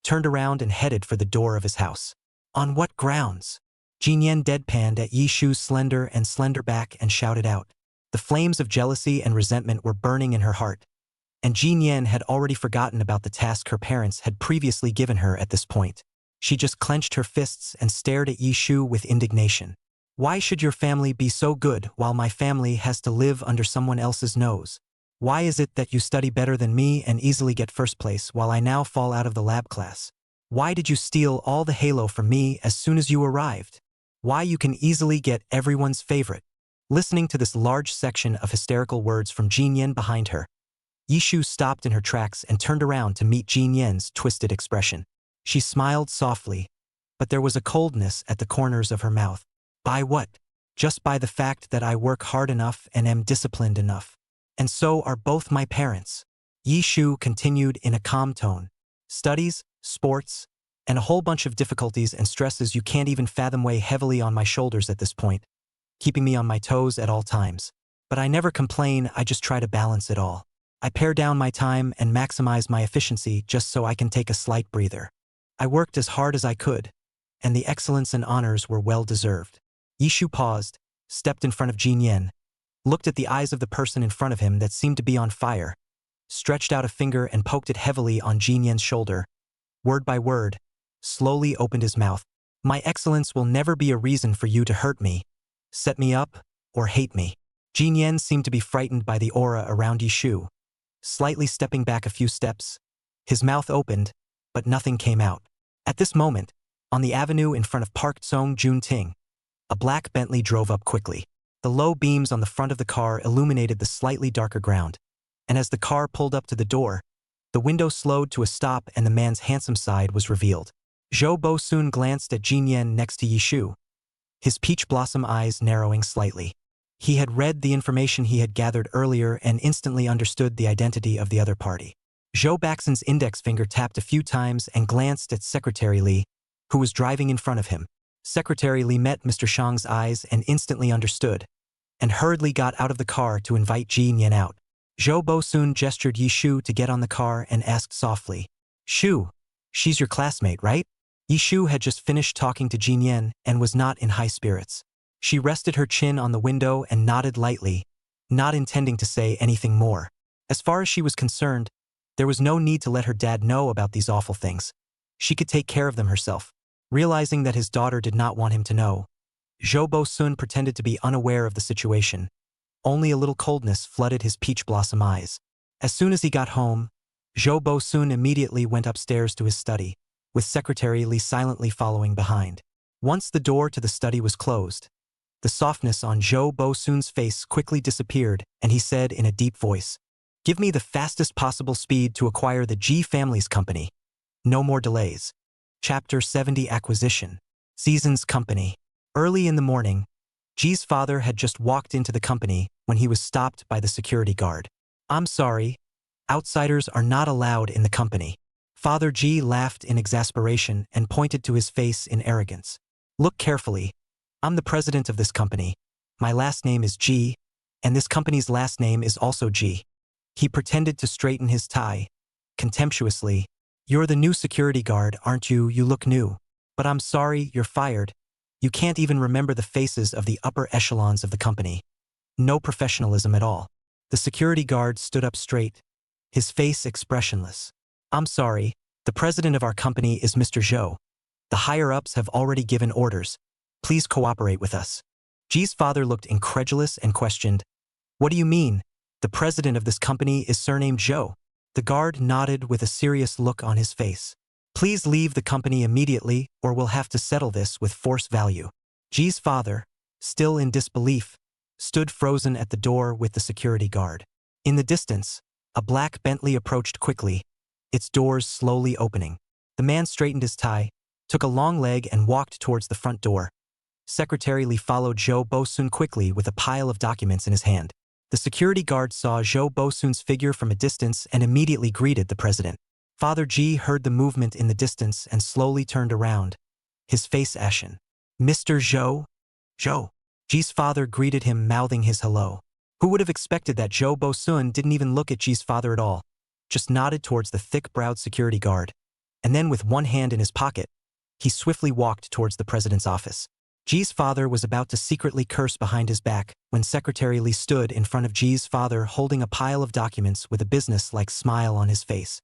[SPEAKER 2] turned around and headed for the door of his house. On what grounds? Jin Yen deadpanned at Yishu's slender back and shouted out. The flames of jealousy and resentment were burning in her heart, and Jin Yen had already forgotten about the task her parents had previously given her at this point. She just clenched her fists and stared at Yishu with indignation. Why should your family be so good while my family has to live under someone else's nose? Why is it that you study better than me and easily get first place while I now fall out of the lab class? Why did you steal all the halo from me as soon as you arrived? Why you can easily get everyone's favorite? Listening to this large section of hysterical words from Jin Yen behind her, Yishu stopped in her tracks and turned around to meet Jin Yen's twisted expression. She smiled softly, but there was a coldness at the corners of her mouth. By what? just by the fact that I work hard enough and am disciplined enough. And so are both my parents. Yi Shu continued in a calm tone. Studies, sports, and a whole bunch of difficulties and stresses you can't even fathom weigh heavily on my shoulders at this point, keeping me on my toes at all times. But I never complain, I just try to balance it all. I pare down my time and maximize my efficiency just so I can take a slight breather. I worked as hard as I could, and the excellence and honors were well deserved. Yishu paused, stepped in front of Jin Yen, looked at the eyes of the person in front of him that seemed to be on fire, stretched out a finger and poked it heavily on Jin Yen's shoulder. Word by word, slowly opened his mouth. My excellence will never be a reason for you to hurt me, set me up, or hate me. Jin Yen seemed to be frightened by the aura around Yishu. Slightly stepping back a few steps, his mouth opened, but nothing came out. At this moment, on the avenue in front of Park Tsong Jun Ting, a black Bentley drove up quickly. The low beams on the front of the car illuminated the slightly darker ground, and as the car pulled up to the door, the window slowed to a stop and the man's handsome side was revealed. Zhou Bo soon glanced at Jin Yen next to Yishu, his peach blossom eyes narrowing slightly. He had read the information he had gathered earlier and instantly understood the identity of the other party. Zhou Baxin's index finger tapped a few times and glanced at Secretary Li, who was driving in front of him. Secretary Li met Mr. Shang's eyes and instantly understood, and hurriedly got out of the car to invite Jin Yen out. Zhou Bo soon gestured Yishu to get on the car and asked softly, "Shu, she's your classmate, right?" Yishu had just finished talking to Jin Yen and was not in high spirits. She rested her chin on the window and nodded lightly, not intending to say anything more. As far as she was concerned, there was no need to let her dad know about these awful things. She could take care of them herself. Realizing that his daughter did not want him to know, Zhou Bo Sun pretended to be unaware of the situation. Only a little coldness flooded his peach blossom eyes. As soon as he got home, Zhou Bo Sun immediately went upstairs to his study, with Secretary Li silently following behind. Once the door to the study was closed, the softness on Zhou Bo Sun's face quickly disappeared, and he said in a deep voice, "Give me the fastest possible speed to acquire the Ji family's company. No more delays." Chapter 70 Acquisition. Season's Company. Early in the morning, Ji's father had just walked into the company when he was stopped by the security guard. "I'm sorry, outsiders are not allowed in the company." Father Ji laughed in exasperation and pointed to his face in arrogance. "Look carefully. I'm the president of this company. My last name is Ji, and this company's last name is also Ji." He pretended to straighten his tie. Contemptuously, "You're the new security guard, aren't you? You look new. But I'm sorry, you're fired. You can't even remember the faces of the upper echelons of the company. No professionalism at all." The security guard stood up straight, his face expressionless. "I'm sorry, the president of our company is Mr. Zhou. The higher-ups have already given orders. Please cooperate with us." Ji's father looked incredulous and questioned, "What do you mean? The president of this company is surnamed Zhou?" The guard nodded with a serious look on his face. "Please leave the company immediately or we'll have to settle this with force value." Ji's father, still in disbelief, stood frozen at the door with the security guard. In the distance, a black Bentley approached quickly, its doors slowly opening. The man straightened his tie, took a long leg and walked towards the front door. Secretary Li followed Zhou Bosun quickly with a pile of documents in his hand. The security guard saw Zhou Bosun's figure from a distance and immediately greeted the president. Father Ji heard the movement in the distance and slowly turned around, his face ashen. "Mr. Zhou?" "Zhou." Ji's father greeted him, mouthing his hello. Who would have expected that Zhou Bosun didn't even look at Ji's father at all, just nodded towards the thick-browed security guard, and then with one hand in his pocket, he swiftly walked towards the president's office. Ji's father was about to secretly curse behind his back when Secretary Li stood in front of Ji's father holding a pile of documents with a business-like smile on his face.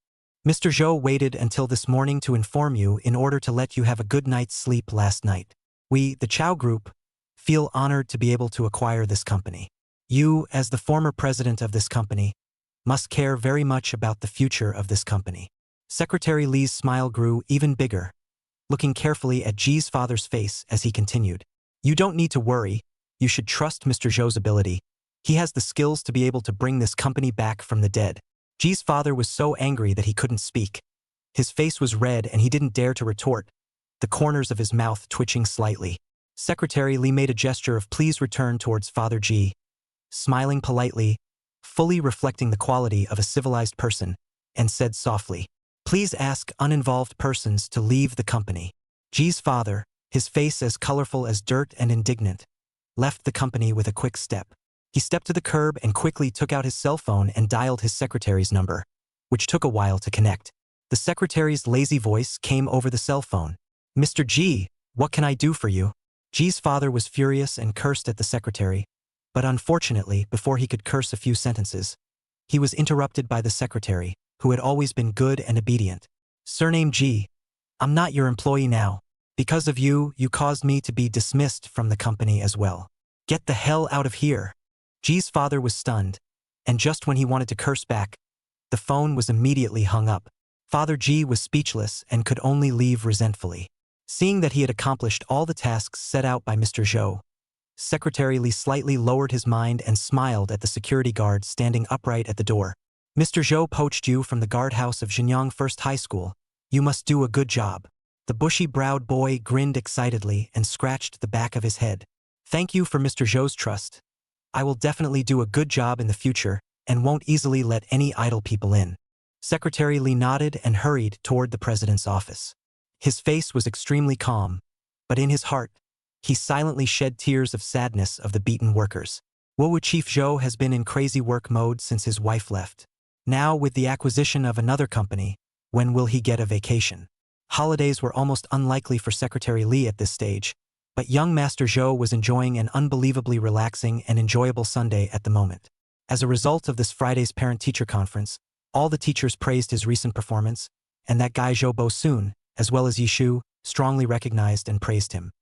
[SPEAKER 2] "Mr. Zhou waited until this morning to inform you in order to let you have a good night's sleep last night. We, the Chow Group, feel honored to be able to acquire this company. You, as the former president of this company, must care very much about the future of this company." Secretary Li's smile grew even bigger, looking carefully at Ji's father's face as he continued. "You don't need to worry. You should trust Mr. Zhou's ability. He has the skills to be able to bring this company back from the dead." Ji's father was so angry that he couldn't speak. His face was red and he didn't dare to retort, the corners of his mouth twitching slightly. Secretary Li made a gesture of please return towards Father Ji, smiling politely, fully reflecting the quality of a civilized person, and said softly, "Please ask uninvolved persons to leave the company." Ji's father, his face as colorful as dirt and indignant, left the company with a quick step. He stepped to the curb and quickly took out his cell phone and dialed his secretary's number, which took a while to connect. The secretary's lazy voice came over the cell phone. "Mr. Ji, what can I do for you?" Ji's father was furious and cursed at the secretary, but unfortunately, before he could curse a few sentences, he was interrupted by the secretary, who had always been good and obedient. "Surname Ji, I'm not your employee now. Because of you, you caused me to be dismissed from the company as well. Get the hell out of here." Ji's father was stunned, and just when he wanted to curse back, the phone was immediately hung up. Father Ji was speechless and could only leave resentfully. Seeing that he had accomplished all the tasks set out by Mr. Zhou, Secretary Li slightly lowered his mind and smiled at the security guard standing upright at the door. "Mr. Zhou poached you from the guardhouse of Xinjiang First High School. You must do a good job." The bushy-browed boy grinned excitedly and scratched the back of his head. "Thank you for Mr. Zhou's trust. I will definitely do a good job in the future and won't easily let any idle people in." Secretary Li nodded and hurried toward the president's office. His face was extremely calm, but in his heart, he silently shed tears of sadness of the beaten workers. Wowu Chief Zhou has been in crazy work mode since his wife left. Now, with the acquisition of another company, when will he get a vacation? Holidays were almost unlikely for Secretary Li at this stage, but young Master Zhou was enjoying an unbelievably relaxing and enjoyable Sunday at the moment. As a result of this Friday's parent-teacher conference, all the teachers praised his recent performance, and that guy Zhou Bosun, as well as Yishu, strongly recognized and praised him.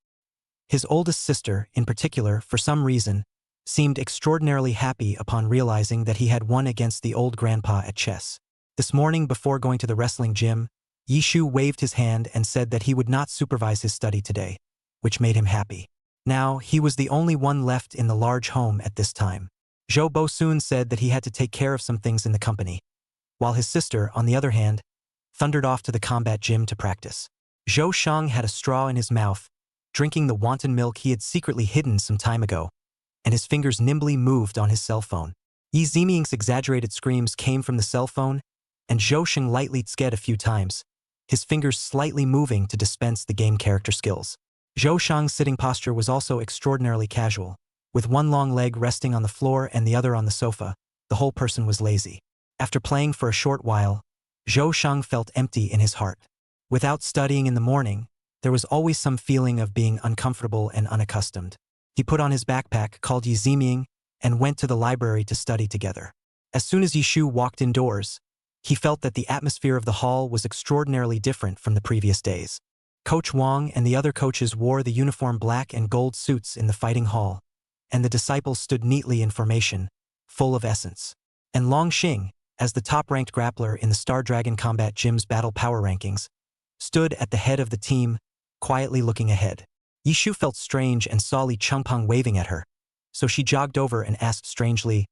[SPEAKER 2] His oldest sister, in particular, for some reason, seemed extraordinarily happy upon realizing that he had won against the old grandpa at chess. This morning before going to the wrestling gym, Yishu waved his hand and said that he would not supervise his study today, which made him happy. Now, he was the only one left in the large home at this time. Zhou Bosun said that he had to take care of some things in the company, while his sister, on the other hand, thundered off to the combat gym to practice. Zhou Shang had a straw in his mouth, drinking the wanton milk he had secretly hidden some time ago, and his fingers nimbly moved on his cell phone. Yi Ziming's exaggerated screams came from the cell phone, and Zhou Sheng lightly sked a few times, his fingers slightly moving to dispense the game character skills. Zhou Shang's sitting posture was also extraordinarily casual, with one long leg resting on the floor and the other on the sofa. The whole person was lazy. After playing for a short while, Zhou Shang felt empty in his heart. Without studying in the morning, there was always some feeling of being uncomfortable and unaccustomed. He put on his backpack, called Yi Ziming, and went to the library to study together. As soon as Yishu walked indoors, he felt that the atmosphere of the hall was extraordinarily different from the previous days. Coach Wang and the other coaches wore the uniform black and gold suits in the fighting hall, and the disciples stood neatly in formation, full of essence. And Long Xing, as the top-ranked grappler in the Star Dragon Combat Gym's battle power rankings, stood at the head of the team, quietly looking ahead. Yishu felt strange and saw Li Chengpeng waving at her, so she jogged over and asked strangely,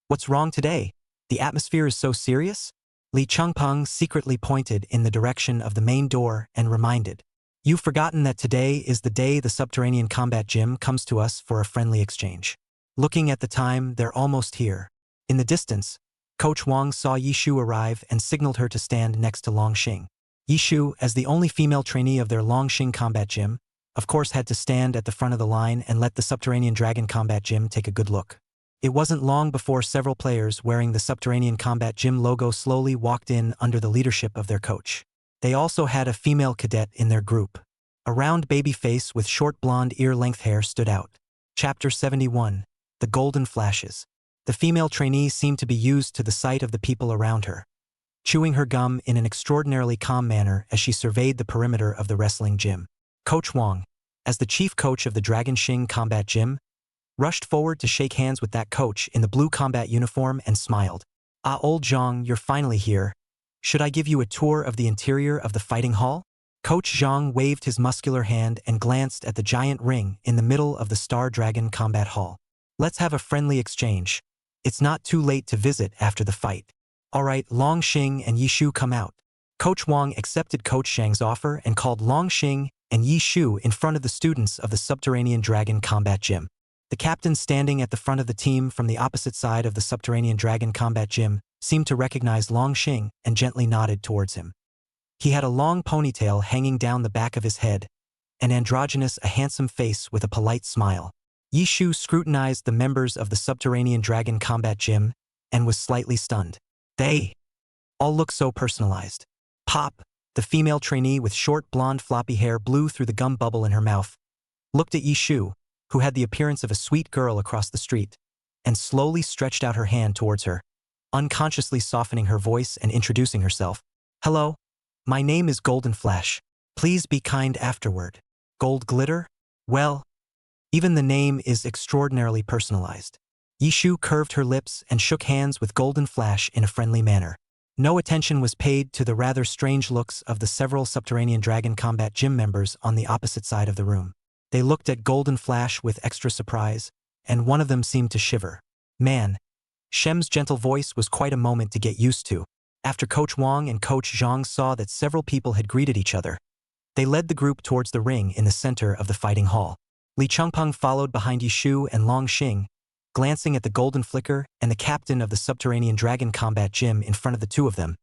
[SPEAKER 2] "What's wrong today? The atmosphere is so serious?" Li Chengpeng secretly pointed in the direction of the main door and reminded, "You've forgotten that today is the day the Subterranean Combat Gym comes to us for a friendly exchange." Looking at the time, they're almost here. In the distance, Coach Wang saw Yishu arrive and signaled her to stand next to Long Xing. Yishu, as the only female trainee of their Long Xing Combat Gym, of course had to stand at the front of the line and let the Subterranean Dragon Combat Gym take a good look. It wasn't long before several players wearing the Subterranean Combat Gym logo slowly walked in under the leadership of their coach. They also had a female cadet in their group. A round baby face with short blonde ear-length hair stood out. Chapter 71. The Golden Flashes. The female trainee seemed to be used to the sight of the people around her, chewing her gum in an extraordinarily calm manner as she surveyed the perimeter of the wrestling gym. Coach Wang, as the chief coach of the Dragon Xing Combat Gym, rushed forward to shake hands with that coach in the blue combat uniform and smiled. "Ah, old Zhang, you're finally here. Should I give you a tour of the interior of the fighting hall?" Coach Zhang waved his muscular hand and glanced at the giant ring in the middle of the Star Dragon Combat Hall. "Let's have a friendly exchange. It's not too late to visit after the fight." "All right, Long Xing and Yishu come out." Coach Wang accepted Coach Zhang's offer and called Long Xing and Yi Shu in front of the students of the Subterranean Dragon Combat Gym. The captain standing at the front of the team from the opposite side of the Subterranean Dragon Combat Gym seemed to recognize Long Xing and gently nodded towards him. He had a long ponytail hanging down the back of his head, and androgynous a handsome face with a polite smile. Yi Shu scrutinized the members of the Subterranean Dragon Combat Gym and was slightly stunned. They all look so personalized. Pop, the female trainee with short blonde floppy hair blew through the gum bubble in her mouth, looked at Yi Shu, who had the appearance of a sweet girl across the street, and slowly stretched out her hand towards her, unconsciously softening her voice and introducing herself. Hello, my name is Golden Flash. Please be kind afterward. Gold Glitter? Well, even the name is extraordinarily personalized. Yi Shu curved her lips and shook hands with Golden Flash in a friendly manner. No attention was paid to the rather strange looks of the several Subterranean Dragon Combat Gym members on the opposite side of the room. They looked at Golden Flash with extra surprise, and one of them seemed to shiver. Man, Shem's gentle voice was quite a moment to get used to. After Coach Wang and Coach Zhang saw that several people had greeted each other, they led the group towards the ring in the center of the fighting hall. Li Changpeng followed behind Yi Shu and Long Xing, glancing at the Golden Flicker and the captain of the Subterranean Dragon Combat Gym in front of the two of them,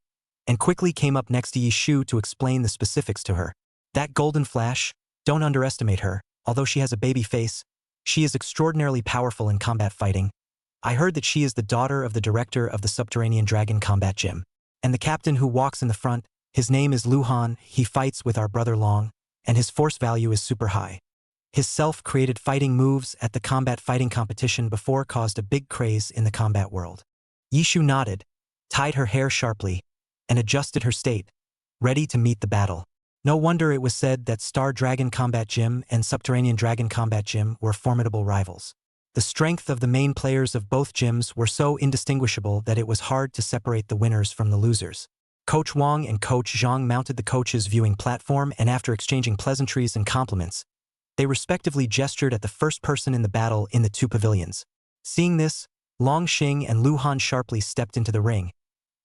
[SPEAKER 2] and quickly came up next to Yi Shu to explain the specifics to her. That Golden Flash, don't underestimate her, although she has a baby face, she is extraordinarily powerful in combat fighting. I heard that she is the daughter of the director of the Subterranean Dragon Combat Gym. And the captain who walks in the front, his name is Lu Han, he fights with our brother Long, and his force value is super high. His self-created fighting moves at the combat fighting competition before caused a big craze in the combat world. Yi Shu nodded, tied her hair sharply, and adjusted her state, ready to meet the battle. No wonder it was said that Star Dragon Combat Gym and Subterranean Dragon Combat Gym were formidable rivals. The strength of the main players of both gyms were so indistinguishable that it was hard to separate the winners from the losers. Coach Wang and Coach Zhang mounted the coach's viewing platform, and after exchanging pleasantries and compliments, they respectively gestured at the first person in the battle in the two pavilions. Seeing this, Long Xing and Lu Han sharply stepped into the ring,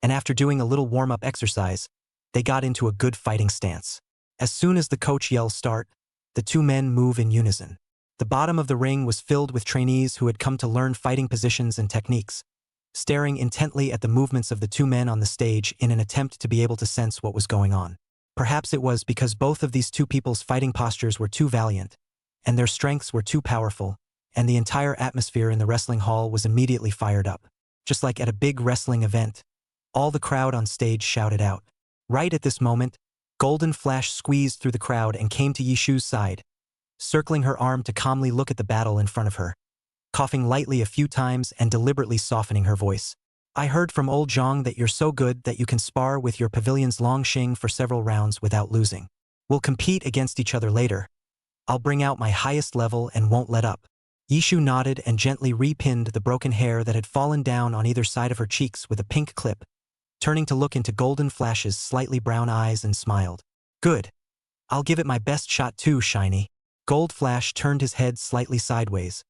[SPEAKER 2] and after doing a little warm-up exercise, they got into a good fighting stance. As soon as the coach yells start, the two men move in unison. The bottom of the ring was filled with trainees who had come to learn fighting positions and techniques, staring intently at the movements of the two men on the stage in an attempt to be able to sense what was going on. Perhaps it was because both of these two people's fighting postures were too valiant, and their strengths were too powerful, and the entire atmosphere in the wrestling hall was immediately fired up. Just like at a big wrestling event, all the crowd on stage shouted out. Right at this moment, Golden Flash squeezed through the crowd and came to Yi Shu's side, circling her arm to calmly look at the battle in front of her, coughing lightly a few times and deliberately softening her voice. I heard from old Zhang that you're so good that you can spar with your pavilion's Long Xing for several rounds without losing. We'll compete against each other later. I'll bring out my highest level and won't let up. Yi Shu nodded and gently repinned the broken hair that had fallen down on either side of her cheeks with a pink clip, turning to look into Golden Flash's slightly brown eyes and smiled. Good. I'll give it my best shot too, Shiny. Gold Flash turned his head slightly sideways,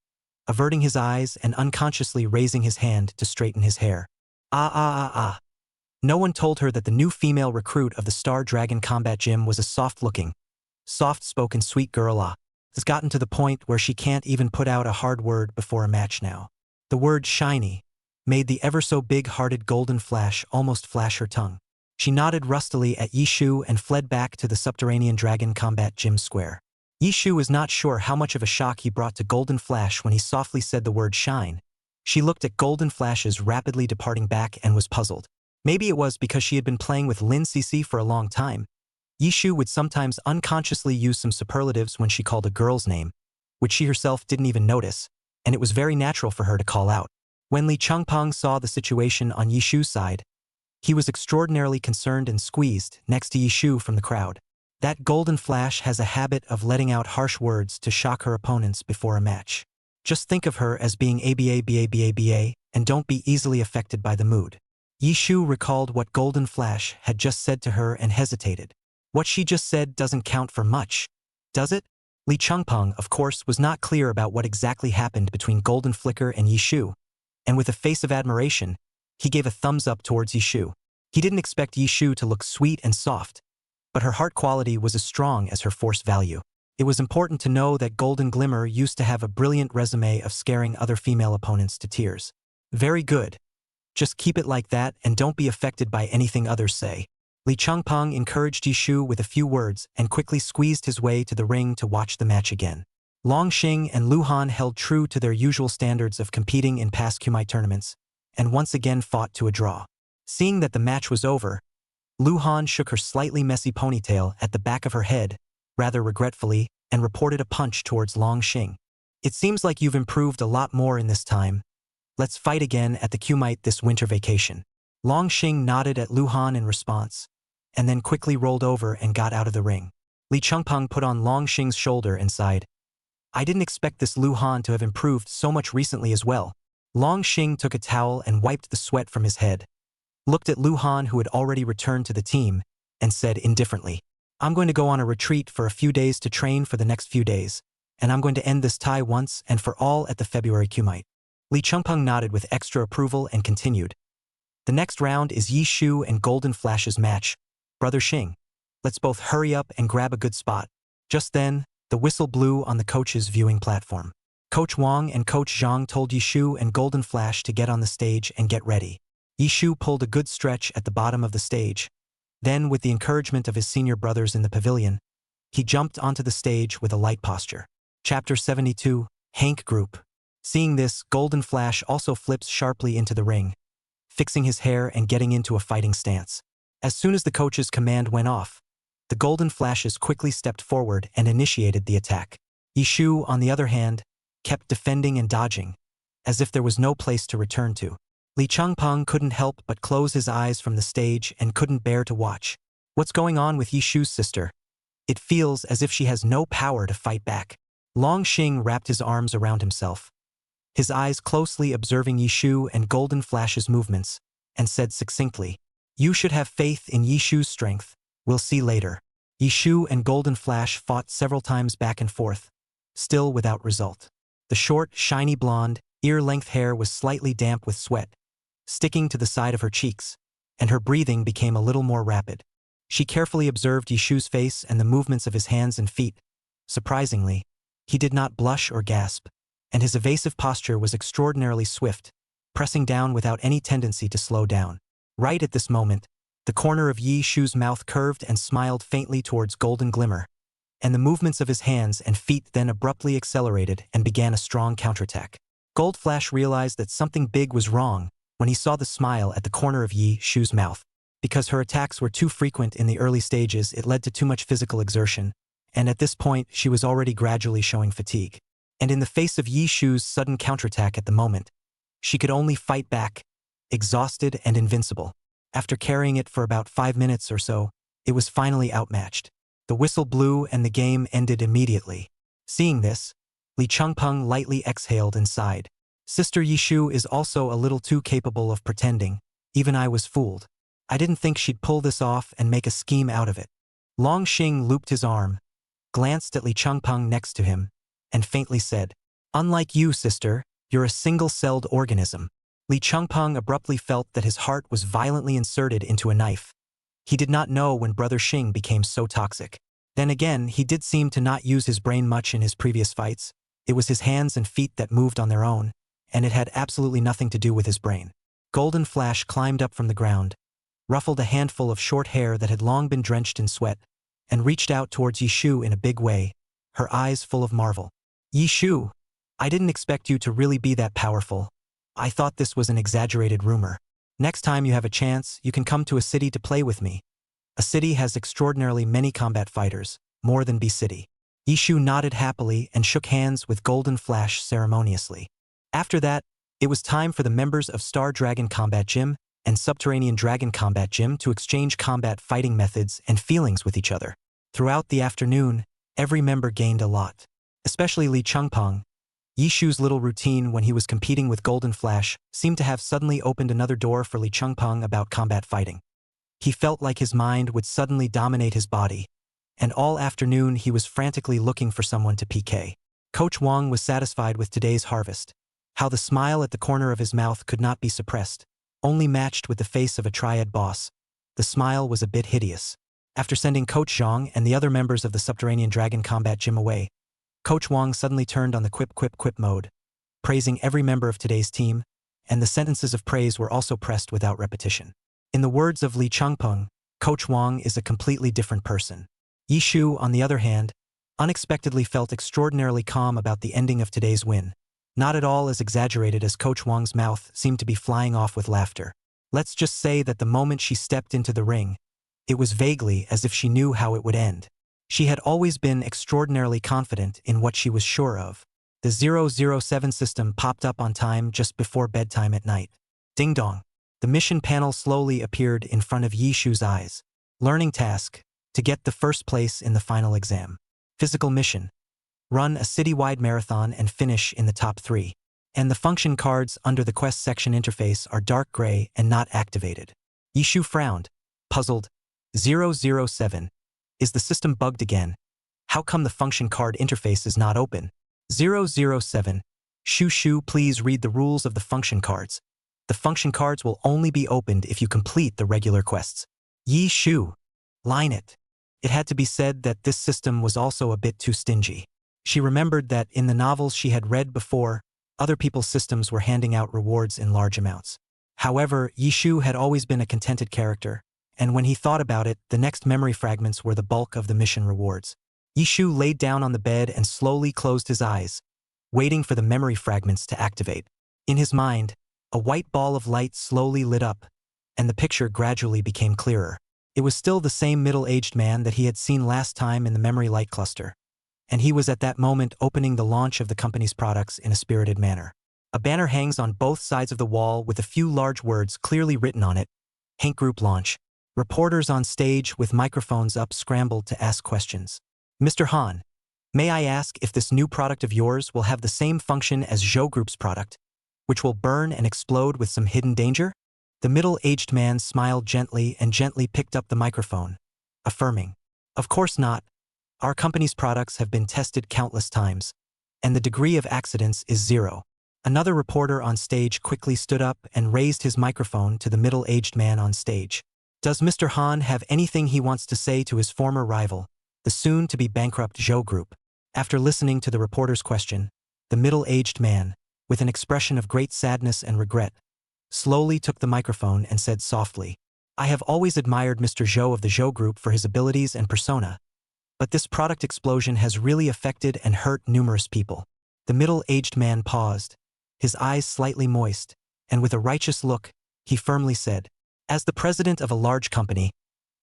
[SPEAKER 2] averting his eyes and unconsciously raising his hand to straighten his hair. Ah. No one told her that the new female recruit of the Star Dragon Combat Gym was a soft-looking, soft-spoken sweet girl has gotten to the point where she can't even put out a hard word before a match now. The word shiny made the ever-so-big-hearted Golden Flash almost flash her tongue. She nodded rustily at Yi Shu and fled back to the Subterranean Dragon Combat Gym square. Yi Shu was not sure how much of a shock he brought to Golden Flash when he softly said the word shine. She looked at Golden Flash's rapidly departing back and was puzzled. Maybe it was because she had been playing with Lin Cece for a long time. Yi Shu would sometimes unconsciously use some superlatives when she called a girl's name, which she herself didn't even notice, and it was very natural for her to call out. When Li Changpeng saw the situation on Yi Shu's side, he was extraordinarily concerned and squeezed next to Yi Shu from the crowd. That Golden Flash has a habit of letting out harsh words to shock her opponents before a match. Just think of her as being ABA, and don't be easily affected by the mood. Yi Shu recalled what Golden Flash had just said to her and hesitated. What she just said doesn't count for much, does it? Li Changpeng, of course, was not clear about what exactly happened between Golden Flicker and Yi Shu, and with a face of admiration, he gave a thumbs up towards Yi Shu. He didn't expect Yi Shu to look sweet and soft, but her heart quality was as strong as her force value. It was important to know that Golden Glimmer used to have a brilliant resume of scaring other female opponents to tears. Very good. Just keep it like that and don't be affected by anything others say. Li Changpeng encouraged Yishu with a few words and quickly squeezed his way to the ring to watch the match again. Long Xing and Lu Han held true to their usual standards of competing in past Kumai tournaments, and once again fought to a draw. Seeing that the match was over, Lu Han shook her slightly messy ponytail at the back of her head, rather regretfully, and reported a punch towards Long Xing. It seems like you've improved a lot more in this time. Let's fight again at the Kumite this winter vacation. Long Xing nodded at Lu Han in response, and then quickly rolled over and got out of the ring. Li Changpeng put on Long Xing's shoulder and sighed. I didn't expect this Lu Han to have improved so much recently as well. Long Xing took a towel and wiped the sweat from his head, looked at Lu Han who had already returned to the team, and said indifferently, I'm going to go on a retreat for a few days to train for the next few days, and I'm going to end this tie once and for all at the February Kumite. Li Changpeng nodded with extra approval and continued. The next round is Yi Shu and Golden Flash's match. Brother Xing, let's both hurry up and grab a good spot. Just then, the whistle blew on the coach's viewing platform. Coach Wang and Coach Zhang told Yishu and Golden Flash to get on the stage and get ready. Yishu pulled a good stretch at the bottom of the stage. Then, with the encouragement of his senior brothers in the pavilion, he jumped onto the stage with a light posture. Chapter 72, Hank Group. Seeing this, Golden Flash also flips sharply into the ring, fixing his hair and getting into a fighting stance. As soon as the coach's command went off, the Golden Flashes quickly stepped forward and initiated the attack. Yishu, on the other hand, kept defending and dodging, as if there was no place to return to. Li Changpeng couldn't help but close his eyes from the stage and couldn't bear to watch. What's going on with Yishu's sister? It feels as if she has no power to fight back. Long Xing wrapped his arms around himself, his eyes closely observing Yishu and Golden Flash's movements, and said succinctly, You should have faith in Yishu's strength. We'll see later. Yishu and Golden Flash fought several times back and forth, still without result. The short, shiny blonde, ear-length hair was slightly damp with sweat, sticking to the side of her cheeks, and her breathing became a little more rapid. She carefully observed Yishu's face and the movements of his hands and feet. Surprisingly, he did not blush or gasp, and his evasive posture was extraordinarily swift, pressing down without any tendency to slow down. Right at this moment, the corner of Yishu's mouth curved and smiled faintly towards Golden Glimmer, and the movements of his hands and feet then abruptly accelerated and began a strong counterattack. Gold Flash realized that something big was wrong when he saw the smile at the corner of Yishu's mouth. Because her attacks were too frequent in the early stages, it led to too much physical exertion, and at this point she was already gradually showing fatigue. And in the face of Yishu's sudden counterattack at the moment, she could only fight back, exhausted and invincible. After carrying it for about 5 minutes or so, it was finally outmatched. The whistle blew and the game ended immediately. Seeing this, Li Changpeng lightly exhaled and sighed. Sister Yishu is also a little too capable of pretending. Even I was fooled. I didn't think she'd pull this off and make a scheme out of it. Long Xing looped his arm, glanced at Li Changpeng next to him, and faintly said, Unlike you, sister, you're a single-celled organism. Li Changpeng abruptly felt that his heart was violently inserted into a knife. He did not know when Brother Xing became so toxic. Then again, he did seem to not use his brain much in his previous fights. It was his hands and feet that moved on their own, and it had absolutely nothing to do with his brain. Golden Flash climbed up from the ground, ruffled a handful of short hair that had long been drenched in sweat, and reached out towards Yishu in a big way, her eyes full of marvel. Yishu, I didn't expect you to really be that powerful. I thought this was an exaggerated rumor. Next time you have a chance, you can come to a city to play with me. A city has extraordinarily many combat fighters, more than B City. Yishu nodded happily and shook hands with Golden Flash ceremoniously. After that, it was time for the members of Star Dragon Combat Gym and Subterranean Dragon Combat Gym to exchange combat fighting methods and feelings with each other. Throughout the afternoon, every member gained a lot. Especially Li Changpeng. Yishu's little routine when he was competing with Golden Flash seemed to have suddenly opened another door for Li Changpeng about combat fighting. He felt like his mind would suddenly dominate his body, and all afternoon he was frantically looking for someone to PK. Coach Wang was satisfied with today's harvest. How the smile at the corner of his mouth could not be suppressed, only matched with the face of a triad boss. The smile was a bit hideous. After sending Coach Zhang and the other members of the Subterranean Dragon Combat Gym away, Coach Wang suddenly turned on the quip mode, praising every member of today's team, and the sentences of praise were also pressed without repetition. In the words of Li Changpeng, Coach Wang is a completely different person. Yi Shu, on the other hand, unexpectedly felt extraordinarily calm about the ending of today's win, not at all as exaggerated as Coach Wang's mouth seemed to be flying off with laughter. Let's just say that the moment she stepped into the ring, it was vaguely as if she knew how it would end. She had always been extraordinarily confident in what she was sure of. The 007 system popped up on time just before bedtime at night. Ding dong. The mission panel slowly appeared in front of Yi Shu's eyes. Learning task: to get the first place in the final exam. Physical mission: run a citywide marathon and finish in the top 3. And the function cards under the quest section interface are dark gray and not activated. Yi Shu frowned, puzzled. 007. Is the system bugged again? How come the function card interface is not open? 007. Shu, please read the rules of the function cards. The function cards will only be opened if you complete the regular quests. Yi Shu. Line it. It had to be said that this system was also a bit too stingy. She remembered that in the novels she had read before, other people's systems were handing out rewards in large amounts. However, Yi Shu had always been a contented character, and when he thought about it, the next memory fragments were the bulk of the mission rewards. Yi Shu laid down on the bed and slowly closed his eyes, waiting for the memory fragments to activate. In his mind, a white ball of light slowly lit up, and the picture gradually became clearer. It was still the same middle-aged man that he had seen last time in the memory light cluster, and he was at that moment opening the launch of the company's products in a spirited manner. A banner hangs on both sides of the wall with a few large words clearly written on it: Hank Group launch. Reporters on stage with microphones up scrambled to ask questions. Mr. Han, may I ask if this new product of yours will have the same function as Zhou Group's product, which will burn and explode with some hidden danger? The middle-aged man smiled gently and gently picked up the microphone, affirming, Of course not. Our company's products have been tested countless times, and the degree of accidents is 0. Another reporter on stage quickly stood up and raised his microphone to the middle-aged man on stage. Does Mr. Han have anything he wants to say to his former rival, the soon-to-be bankrupt Zhou Group? After listening to the reporter's question, the middle-aged man, with an expression of great sadness and regret, slowly took the microphone and said softly, I have always admired Mr. Zhou of the Zhou Group for his abilities and persona, but this product explosion has really affected and hurt numerous people. The middle-aged man paused, his eyes slightly moist, and with a righteous look, he firmly said, As the president of a large company,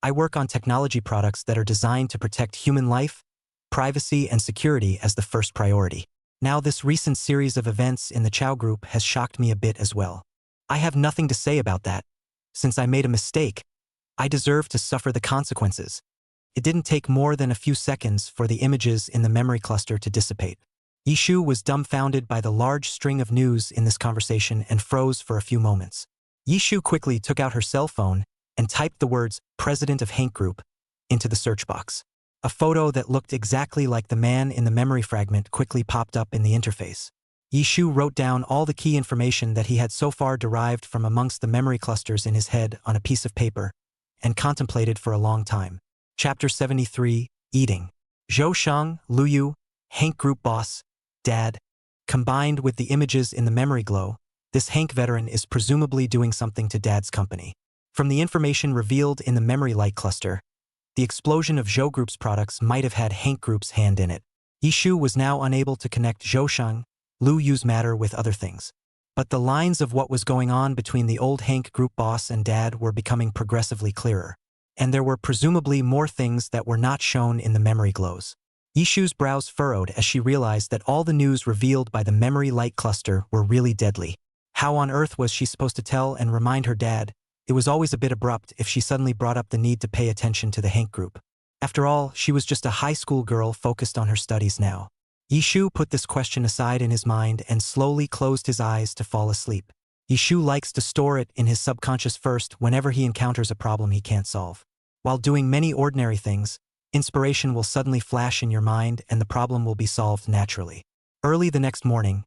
[SPEAKER 2] I work on technology products that are designed to protect human life, privacy, and security as the first priority. Now this recent series of events in the Chow Group has shocked me a bit as well. I have nothing to say about that. Since I made a mistake, I deserve to suffer the consequences. It didn't take more than a few seconds for the images in the memory cluster to dissipate. Yi Shu was dumbfounded by the large string of news in this conversation and froze for a few moments. Yi Shu quickly took out her cell phone and typed the words, President of Hank Group, into the search box. A photo that looked exactly like the man in the memory fragment quickly popped up in the interface. Yi Shu wrote down all the key information that he had so far derived from amongst the memory clusters in his head on a piece of paper and contemplated for a long time. Chapter 73, Eating. Zhou Shang, Lu Yu, Hank Group boss, dad. Combined with the images in the memory glow, this Hank veteran is presumably doing something to dad's company. From the information revealed in the memory light cluster, the explosion of Zhou Group's products might have had Hank Group's hand in it. Yi Shu was now unable to connect Zhou Shang, Lu Yu's matter with other things. But the lines of what was going on between the old Hank Group boss and dad were becoming progressively clearer. And there were presumably more things that were not shown in the memory glows. Yi Shu's brows furrowed as she realized that all the news revealed by the memory light cluster were really deadly. How on earth was she supposed to tell and remind her dad? It was always a bit abrupt if she suddenly brought up the need to pay attention to the Hank Group. After all, she was just a high school girl focused on her studies now. Yi Shu put this question aside in his mind and slowly closed his eyes to fall asleep. Yi Shu likes to store it in his subconscious first whenever he encounters a problem he can't solve. While doing many ordinary things, inspiration will suddenly flash in your mind and the problem will be solved naturally. Early the next morning,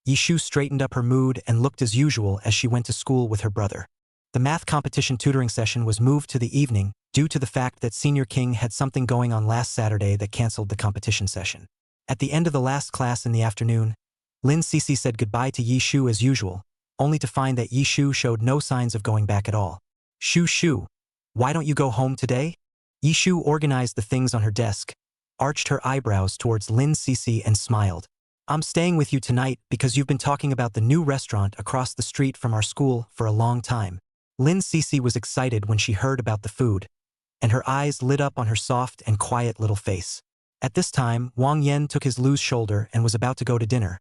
[SPEAKER 2] Yi Shu straightened up her mood and looked as usual as she went to school with her brother. The math competition tutoring session was moved to the evening due to the fact that Senior King had something going on last Saturday that canceled the competition session. At the end of the last class in the afternoon, Lin Cece said goodbye to Yi Shu as usual, only to find that Yi Shu showed no signs of going back at all. Shu, why don't you go home today? Yi Shu organized the things on her desk, arched her eyebrows towards Lin Cece and smiled. I'm staying with you tonight because you've been talking about the new restaurant across the street from our school for a long time. Lin Cece was excited when she heard about the food, and her eyes lit up on her soft and quiet little face. At this time, Wang Yan took his loose shoulder and was about to go to dinner.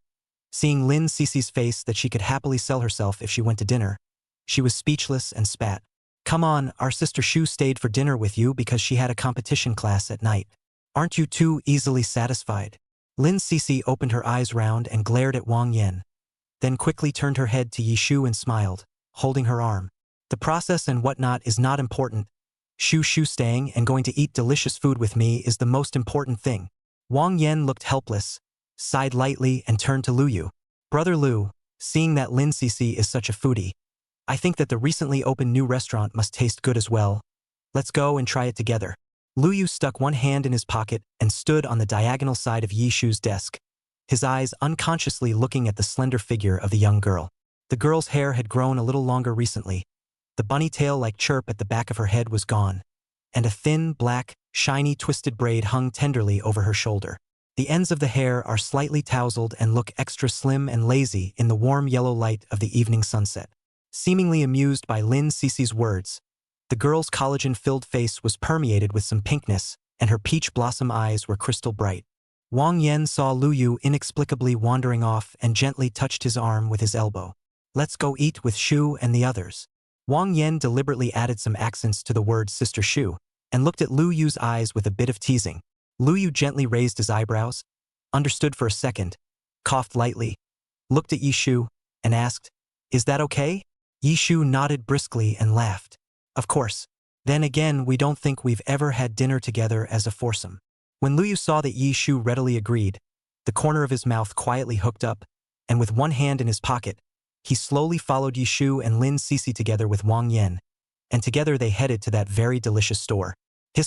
[SPEAKER 2] Seeing Lin Cece's face that she could happily sell herself if she went to dinner, she was speechless and spat. Come on, our sister Shu stayed for dinner with you because she had a competition class at night. Aren't you too easily satisfied? Lin Cece opened her eyes round and glared at Wang Yan, then quickly turned her head to Yi Shu and smiled, holding her arm. The process and whatnot is not important. Shu staying and going to eat delicious food with me is the most important thing. Wang Yan looked helpless, sighed lightly and turned to Lu Yu. Brother Lu, seeing that Lin Cece is such a foodie, I think that the recently opened new restaurant must taste good as well. Let's go and try it together. Lu Yu stuck one hand in his pocket and stood on the diagonal side of Yi Shu's desk, his eyes unconsciously looking at the slender figure of the young girl. The girl's hair had grown a little longer recently. The bunny tail-like chirp at the back of her head was gone, and a thin, black, shiny twisted braid hung tenderly over her shoulder. The ends of the hair are slightly tousled and look extra slim and lazy in the warm yellow light of the evening sunset. Seemingly amused by Lin Cece's words, the girl's collagen-filled face was permeated with some pinkness, and her peach blossom eyes were crystal bright. Wang Yan saw Lu Yu inexplicably wandering off and gently touched his arm with his elbow. Let's go eat with Shu and the others. Wang Yan deliberately added some accents to the word Sister Shu, and looked at Lu Yu's eyes with a bit of teasing. Lu Yu gently raised his eyebrows, understood for a second, coughed lightly, looked at Yi Shu, and asked, Is that okay? Yi Shu nodded briskly and laughed. Of course. Then again, we don't think we've ever had dinner together as a foursome. When Lu Yu saw that Yi Shu readily agreed, the corner of his mouth quietly hooked up, and with one hand in his pocket, he slowly followed Yi Shu and Lin Cece together with Wang Yan, and together they headed to that very delicious store.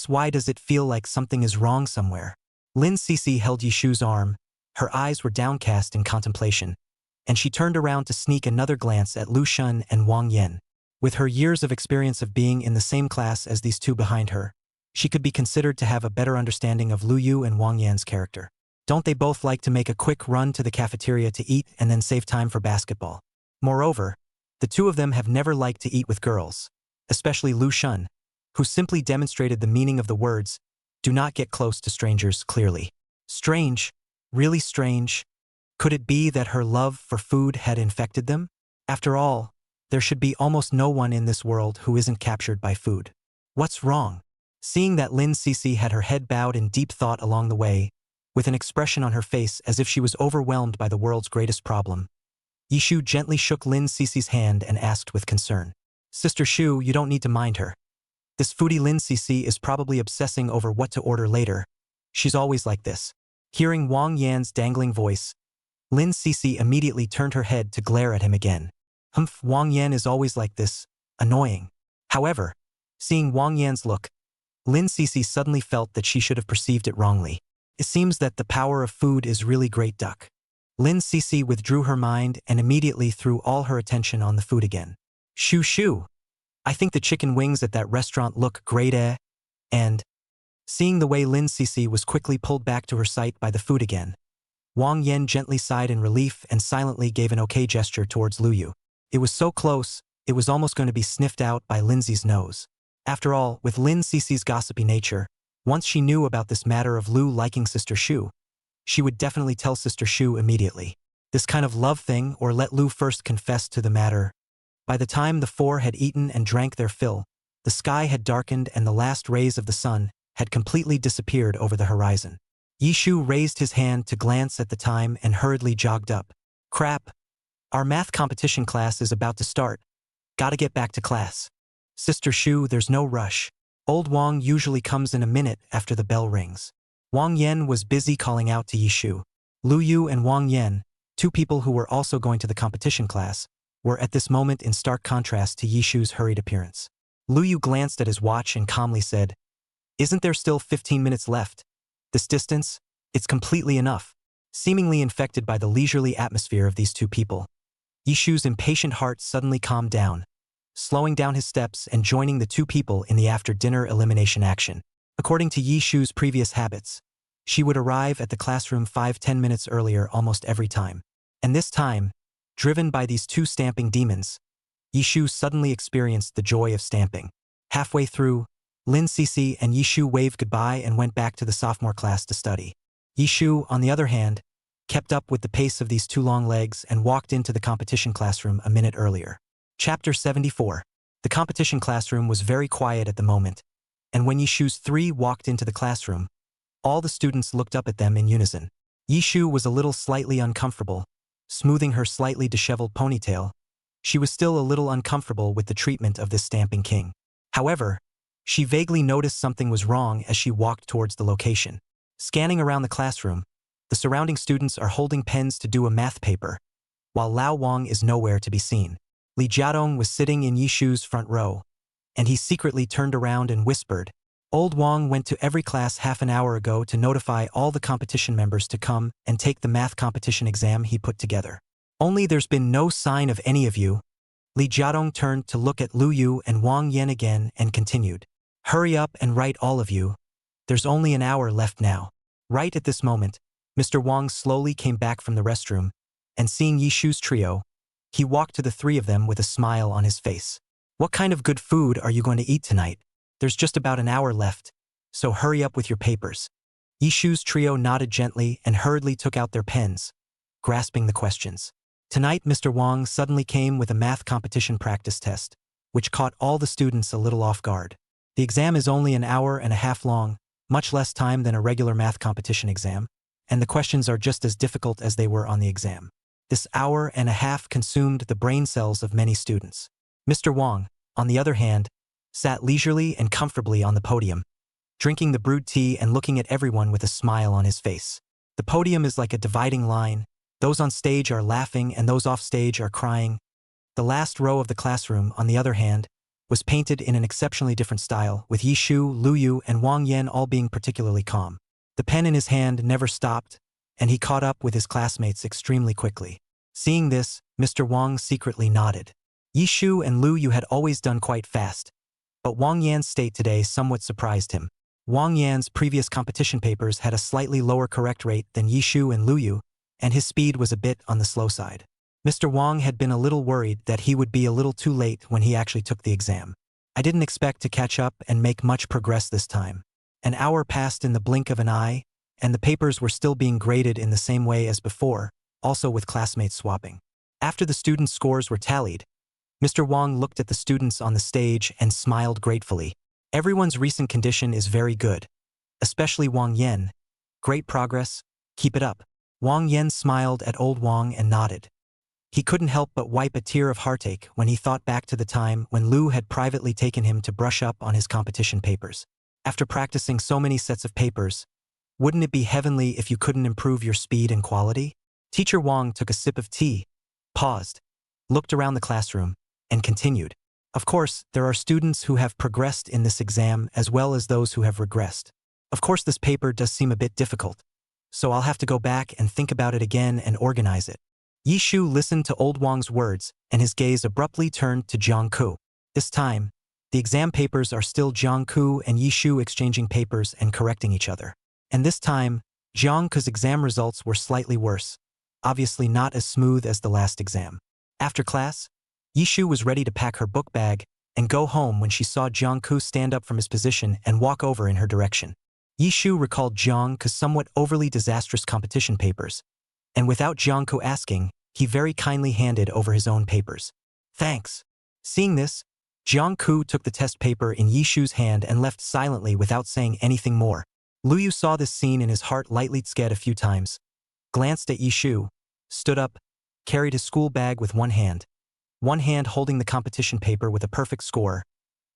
[SPEAKER 2] Why does it feel like something is wrong somewhere? Lin Cece held Yi Shu's arm, her eyes were downcast in contemplation, and she turned around to sneak another glance at Lu Shun and Wang Yan. With her years of experience of being in the same class as these two behind her, she could be considered to have a better understanding of Lu Yu and Wang Yan's character. Don't they both like to make a quick run to the cafeteria to eat and then save time for basketball? Moreover, the two of them have never liked to eat with girls, especially Lu Shun, who simply demonstrated the meaning of the words, do not get close to strangers clearly. Strange, really strange. Could it be that her love for food had infected them? After all, there should be almost no one in this world who isn't captured by food. What's wrong? Seeing that Lin Cece had her head bowed in deep thought along the way, with an expression on her face as if she was overwhelmed by the world's greatest problem, Yi Shu gently shook Lin Cece's hand and asked with concern. Sister Shu, you don't need to mind her. This foodie Lin Cece is probably obsessing over what to order later. She's always like this. Hearing Wang Yan's dangling voice, Lin Cece immediately turned her head to glare at him again. Humph, Wang Yan is always like this. Annoying. However, seeing Wang Yan's look, Lin Cece suddenly felt that she should have perceived it wrongly. It seems that the power of food is really great, duck. Lin Cece withdrew her mind and immediately threw all her attention on the food again. Shu, I think the chicken wings at that restaurant look great, and, seeing the way Lin Cece was quickly pulled back to her sight by the food again, Wang Yan gently sighed in relief and silently gave an okay gesture towards Lu Yu. It was so close, it was almost going to be sniffed out by Lindsay's nose. After all, with Lin Cece's gossipy nature, once she knew about this matter of Lu liking Sister Shu, she would definitely tell Sister Shu immediately. This kind of love thing, or let Lu first confess to the matter. By the time the four had eaten and drank their fill, the sky had darkened and the last rays of the sun had completely disappeared over the horizon. Yi Shu raised his hand to glance at the time and hurriedly jogged up. Crap. Our math competition class is about to start. Gotta get back to class. Sister Shu, there's no rush. Old Wang usually comes in a minute after the bell rings. Wang Yan was busy calling out to Yi Shu. Lu Yu and Wang Yan, two people who were also going to the competition class, were at this moment in stark contrast to Yi Shu's hurried appearance. Lu Yu glanced at his watch and calmly said, "Isn't there still 15 minutes left? This distance? It's completely enough." Seemingly infected by the leisurely atmosphere of these two people, Yishu's impatient heart suddenly calmed down, slowing down his steps and joining the two people in the after-dinner elimination action. According to Yishu's previous habits, she would arrive at the classroom 5–10 minutes earlier almost every time. And this time, driven by these two stamping demons, Yishu suddenly experienced the joy of stamping. Halfway through, Lin Cece and Yishu waved goodbye and went back to the sophomore class to study. Yishu, on the other hand, kept up with the pace of these two long legs and walked into the competition classroom a minute earlier. Chapter 74. The competition classroom was very quiet at the moment, and when Yishu's three walked into the classroom, all the students looked up at them in unison. Yishu was a little slightly uncomfortable, smoothing her slightly disheveled ponytail. She was still a little uncomfortable with the treatment of this stamping king. However, she vaguely noticed something was wrong as she walked towards the location. Scanning around the classroom, the surrounding students are holding pens to do a math paper, while Lao Wang is nowhere to be seen. Li Jiadong was sitting in Yishu's front row, and he secretly turned around and whispered, "Old Wang went to every class half an hour ago to notify all the competition members to come and take the math competition exam he put together. Only there's been no sign of any of you." Li Jiadong turned to look at Lu Yu and Wang Yan again and continued, "Hurry up and write all of you. There's only an hour left now." Right at this moment, Mr. Wang slowly came back from the restroom, and seeing Yishu's trio, he walked to the three of them with a smile on his face. "What kind of good food are you going to eat tonight? There's just about an hour left, so hurry up with your papers." Yishu's trio nodded gently and hurriedly took out their pens, grasping the questions. Tonight, Mr. Wang suddenly came with a math competition practice test, which caught all the students a little off guard. The exam is only an hour and a half long, much less time than a regular math competition exam, and the questions are just as difficult as they were on the exam. This hour and a half consumed the brain cells of many students. Mr. Wang, on the other hand, sat leisurely and comfortably on the podium, drinking the brewed tea and looking at everyone with a smile on his face. The podium is like a dividing line. Those on stage are laughing and those off stage are crying. The last row of the classroom, on the other hand, was painted in an exceptionally different style, with Yishu, Lu Yu, and Wang Yan all being particularly calm. The pen in his hand never stopped, and he caught up with his classmates extremely quickly. Seeing this, Mr. Wang secretly nodded. Yishu and Lu Yu had always done quite fast, but Wang Yan's state today somewhat surprised him. Wang Yan's previous competition papers had a slightly lower correct rate than Yishu and Lu Yu, and his speed was a bit on the slow side. Mr. Wang had been a little worried that he would be a little too late when he actually took the exam. "I didn't expect to catch up and make much progress this time." An hour passed in the blink of an eye, and the papers were still being graded in the same way as before, also with classmates swapping. After the students' scores were tallied, Mr. Wang looked at the students on the stage and smiled gratefully. "Everyone's recent condition is very good, especially Wang Yan. Great progress, keep it up." Wang Yan smiled at old Wang and nodded. He couldn't help but wipe a tear of heartache when he thought back to the time when Lu had privately taken him to brush up on his competition papers. After practicing so many sets of papers, wouldn't it be heavenly if you couldn't improve your speed and quality? Teacher Wang took a sip of tea, paused, looked around the classroom, and continued. "Of course, there are students who have progressed in this exam as well as those who have regressed. Of course, this paper does seem a bit difficult, so I'll have to go back and think about it again and organize it." Yishu listened to old Wang's words, and his gaze abruptly turned to Jiangku. This time, the exam papers are still Jiangku and Yishu exchanging papers and correcting each other. And this time, Jiangku's exam results were slightly worse, obviously not as smooth as the last exam. After class, Yishu was ready to pack her book bag and go home when she saw Jiangku stand up from his position and walk over in her direction. Yishu recalled Jiangku's somewhat overly disastrous competition papers, and without Jiangku asking, he very kindly handed over his own papers. "Thanks." Seeing this, Jiangku took the test paper in Yishu's hand and left silently without saying anything more. Lu Yu saw this scene and his heart lightly sked a few times, glanced at Yishu, stood up, carried his school bag with one hand holding the competition paper with a perfect score,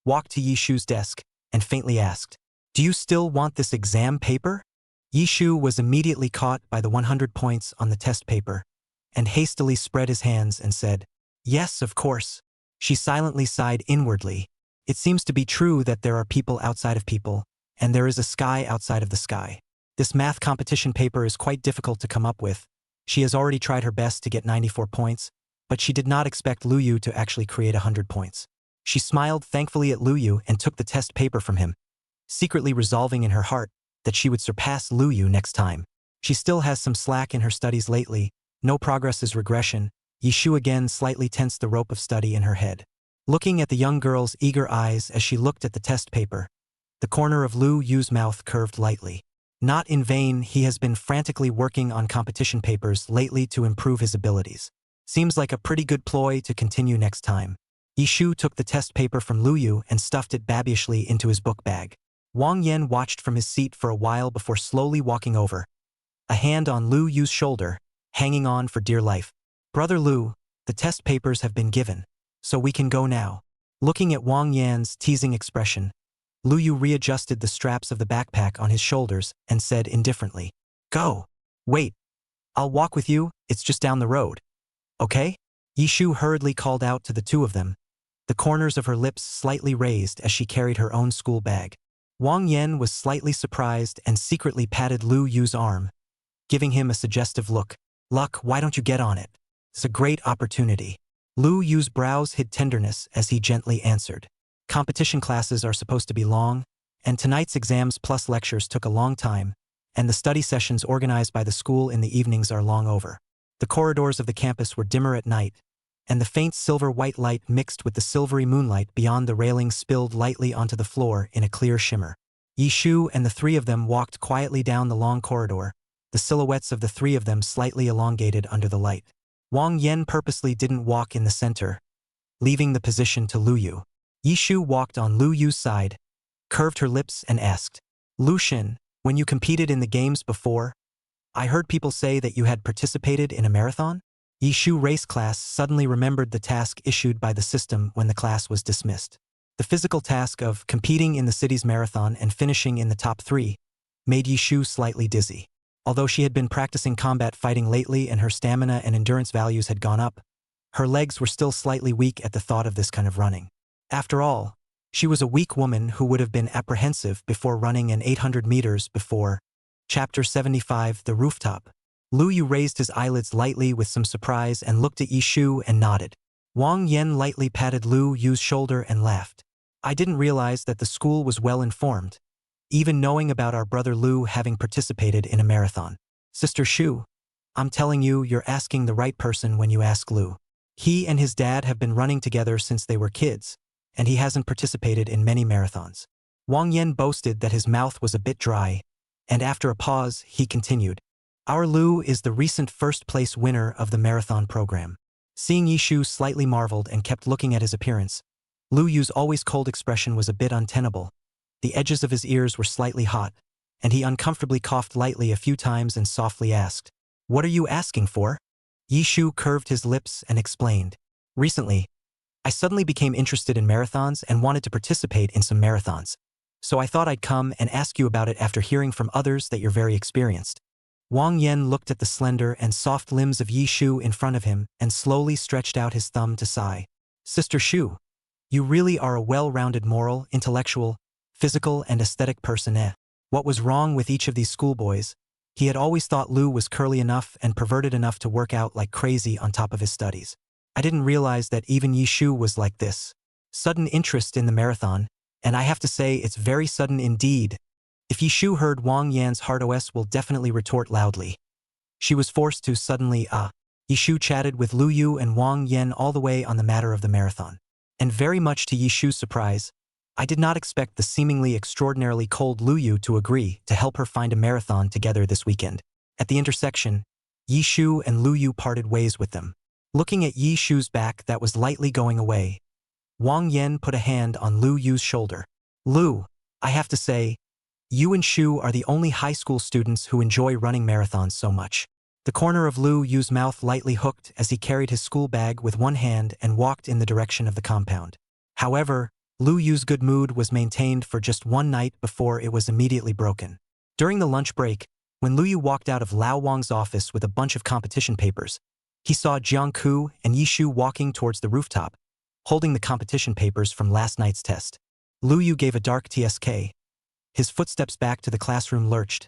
[SPEAKER 2] walked to Yishu's desk, and faintly asked, "Do you still want this exam paper?" Yishu was immediately caught by the 100 points on the test paper, and hastily spread his hands and said, "Yes, of course." She silently sighed inwardly, It seems to be true that there are people outside of people, and there is a sky outside of the sky. This math competition paper is quite difficult to come up with. She has already tried her best to get 94 points, but she did not expect Lu Yu to actually create 100 points. She smiled thankfully at Lu Yu and took the test paper from him, secretly resolving in her heart that she would surpass Lu Yu next time. She still has some slack in her studies lately. No progress is regression. Yishu again slightly tensed the rope of study in her head. Looking at the young girl's eager eyes as she looked at the test paper, the corner of Lu Yu's mouth curved lightly. Not in vain, he has been frantically working on competition papers lately to improve his abilities. Seems like a pretty good ploy to continue next time. Yishu took the test paper from Lu Yu and stuffed it babyishly into his book bag. Wang Yan watched from his seat for a while before slowly walking over, a hand on Lu Yu's shoulder, hanging on for dear life. Brother Lu, the test papers have been given, so we can go now. Looking at Wang Yan's teasing expression, Lu Yu readjusted the straps of the backpack on his shoulders and said indifferently, "Go. Wait. I'll walk with you, it's just down the road. Okay?" Yishu hurriedly called out to the two of them, the corners of her lips slightly raised as she carried her own school bag. Wang Yan was slightly surprised and secretly patted Lu Yu's arm, giving him a suggestive look. "Luck, why don't you get on it? It's a great opportunity." Lu Yu's brows hid tenderness as he gently answered. Competition classes are supposed to be long, and tonight's exams plus lectures took a long time, and the study sessions organized by the school in the evenings are long over. The corridors of the campus were dimmer at night, and the faint silver-white light mixed with the silvery moonlight beyond the railings spilled lightly onto the floor in a clear shimmer. Yishu and the three of them walked quietly down the long corridor, the silhouettes of the three of them slightly elongated under the light. Wang Yan purposely didn't walk in the center, leaving the position to Lu Yu. Yishu walked on Lu Yu's side, curved her lips and asked, "Lu Xin, when you competed in the games before, I heard people say that you had participated in a marathon?" Yishu race class suddenly remembered the task issued by the system when the class was dismissed. The physical task of competing in the city's marathon and finishing in the top 3 made Yishu slightly dizzy. Although she had been practicing combat fighting lately and her stamina and endurance values had gone up, her legs were still slightly weak at the thought of this kind of running. After all, she was a weak woman who would have been apprehensive before running an 800 meters before. Chapter 75, The Rooftop. Lu Yu raised his eyelids lightly with some surprise and looked at Yishu and nodded. Wang Yan lightly patted Lu Yu's shoulder and laughed. "I didn't realize that the school was well informed, even knowing about our brother Lu having participated in a marathon. Sister Shu, I'm telling you, you're asking the right person when you ask Lu. He and his dad have been running together since they were kids, and he hasn't participated in many marathons." Wang Yan boasted that his mouth was a bit dry, and after a pause, he continued, "Our Lu is the recent first-place winner of the marathon program." Seeing Yishu slightly marveled and kept looking at his appearance, Lu Yu's always cold expression was a bit untenable. The edges of his ears were slightly hot, and he uncomfortably coughed lightly a few times and softly asked, "What are you asking for?" Yishu curved his lips and explained, "Recently, I suddenly became interested in marathons and wanted to participate in some marathons. So I thought I'd come and ask you about it after hearing from others that you're very experienced." Wang Yan looked at the slender and soft limbs of Yishu in front of him and slowly stretched out his thumb to sigh. "Sister Shu, you really are a well-rounded moral, intellectual, physical and aesthetic person, eh?" What was wrong with each of these schoolboys? He had always thought Lu was curly enough and perverted enough to work out like crazy on top of his studies. I didn't realize that even Yishu was like this. Sudden interest in the marathon, and I have to say it's very sudden indeed. If Yishu heard Wang Yan's heart OS will definitely retort loudly. She was forced to suddenly Yishu chatted with Lu Yu and Wang Yan all the way on the matter of the marathon. And very much to Yishu's surprise, I did not expect the seemingly extraordinarily cold Lu Yu to agree to help her find a marathon together this weekend. At the intersection, Yishu and Lu Yu parted ways with them. Looking at Yishu's back that was lightly going away, Wang Yan put a hand on Lu Yu's shoulder. "Lu, I have to say, you and Shu are the only high school students who enjoy running marathons so much." The corner of Lu Yu's mouth lightly hooked as he carried his school bag with one hand and walked in the direction of the compound. However, Lu Yu's good mood was maintained for just one night before it was immediately broken. During the lunch break, when Lu Yu walked out of Lao Wang's office with a bunch of competition papers, he saw Jiang Ku and Yishu walking towards the rooftop, holding the competition papers from last night's test. Lu Yu gave a dark TSK. His footsteps back to the classroom lurched,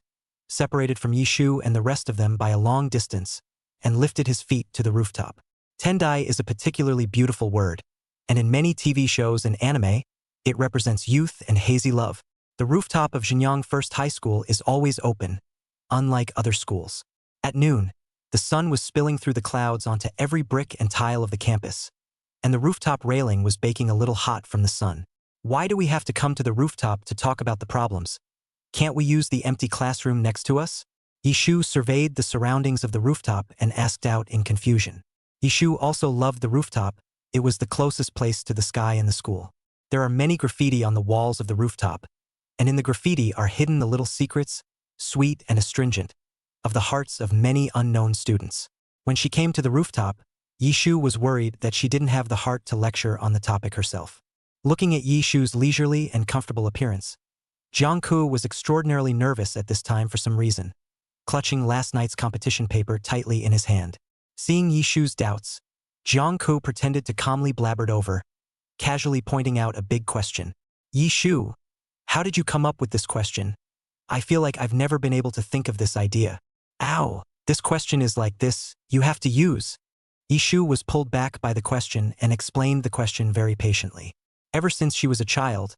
[SPEAKER 2] separated from Yishu and the rest of them by a long distance, and lifted his feet to the rooftop. Tendai is a particularly beautiful word, and in many TV shows and anime, it represents youth and hazy love. The rooftop of Xinjiang First High School is always open, unlike other schools. At noon, the sun was spilling through the clouds onto every brick and tile of the campus, and the rooftop railing was baking a little hot from the sun. Why do we have to come to the rooftop to talk about the problems? Can't we use the empty classroom next to us? Yishu surveyed the surroundings of the rooftop and asked out in confusion. Yishu also loved the rooftop. It was the closest place to the sky in the school. There are many graffiti on the walls of the rooftop, and in the graffiti are hidden the little secrets, sweet and astringent, of the hearts of many unknown students. When she came to the rooftop, Yishu was worried that she didn't have the heart to lecture on the topic herself. Looking at Yishu's leisurely and comfortable appearance, Jiangku was extraordinarily nervous at this time for some reason, clutching last night's competition paper tightly in his hand. Seeing Yishu's doubts, Jiangku pretended to calmly blabbered over, casually pointing out a big question. Yishu, how did you come up with this question? I feel like I've never been able to think of this idea. Ow, this question is like this, you have to use. Yishu was pulled back by the question and explained the question very patiently. Ever since she was a child,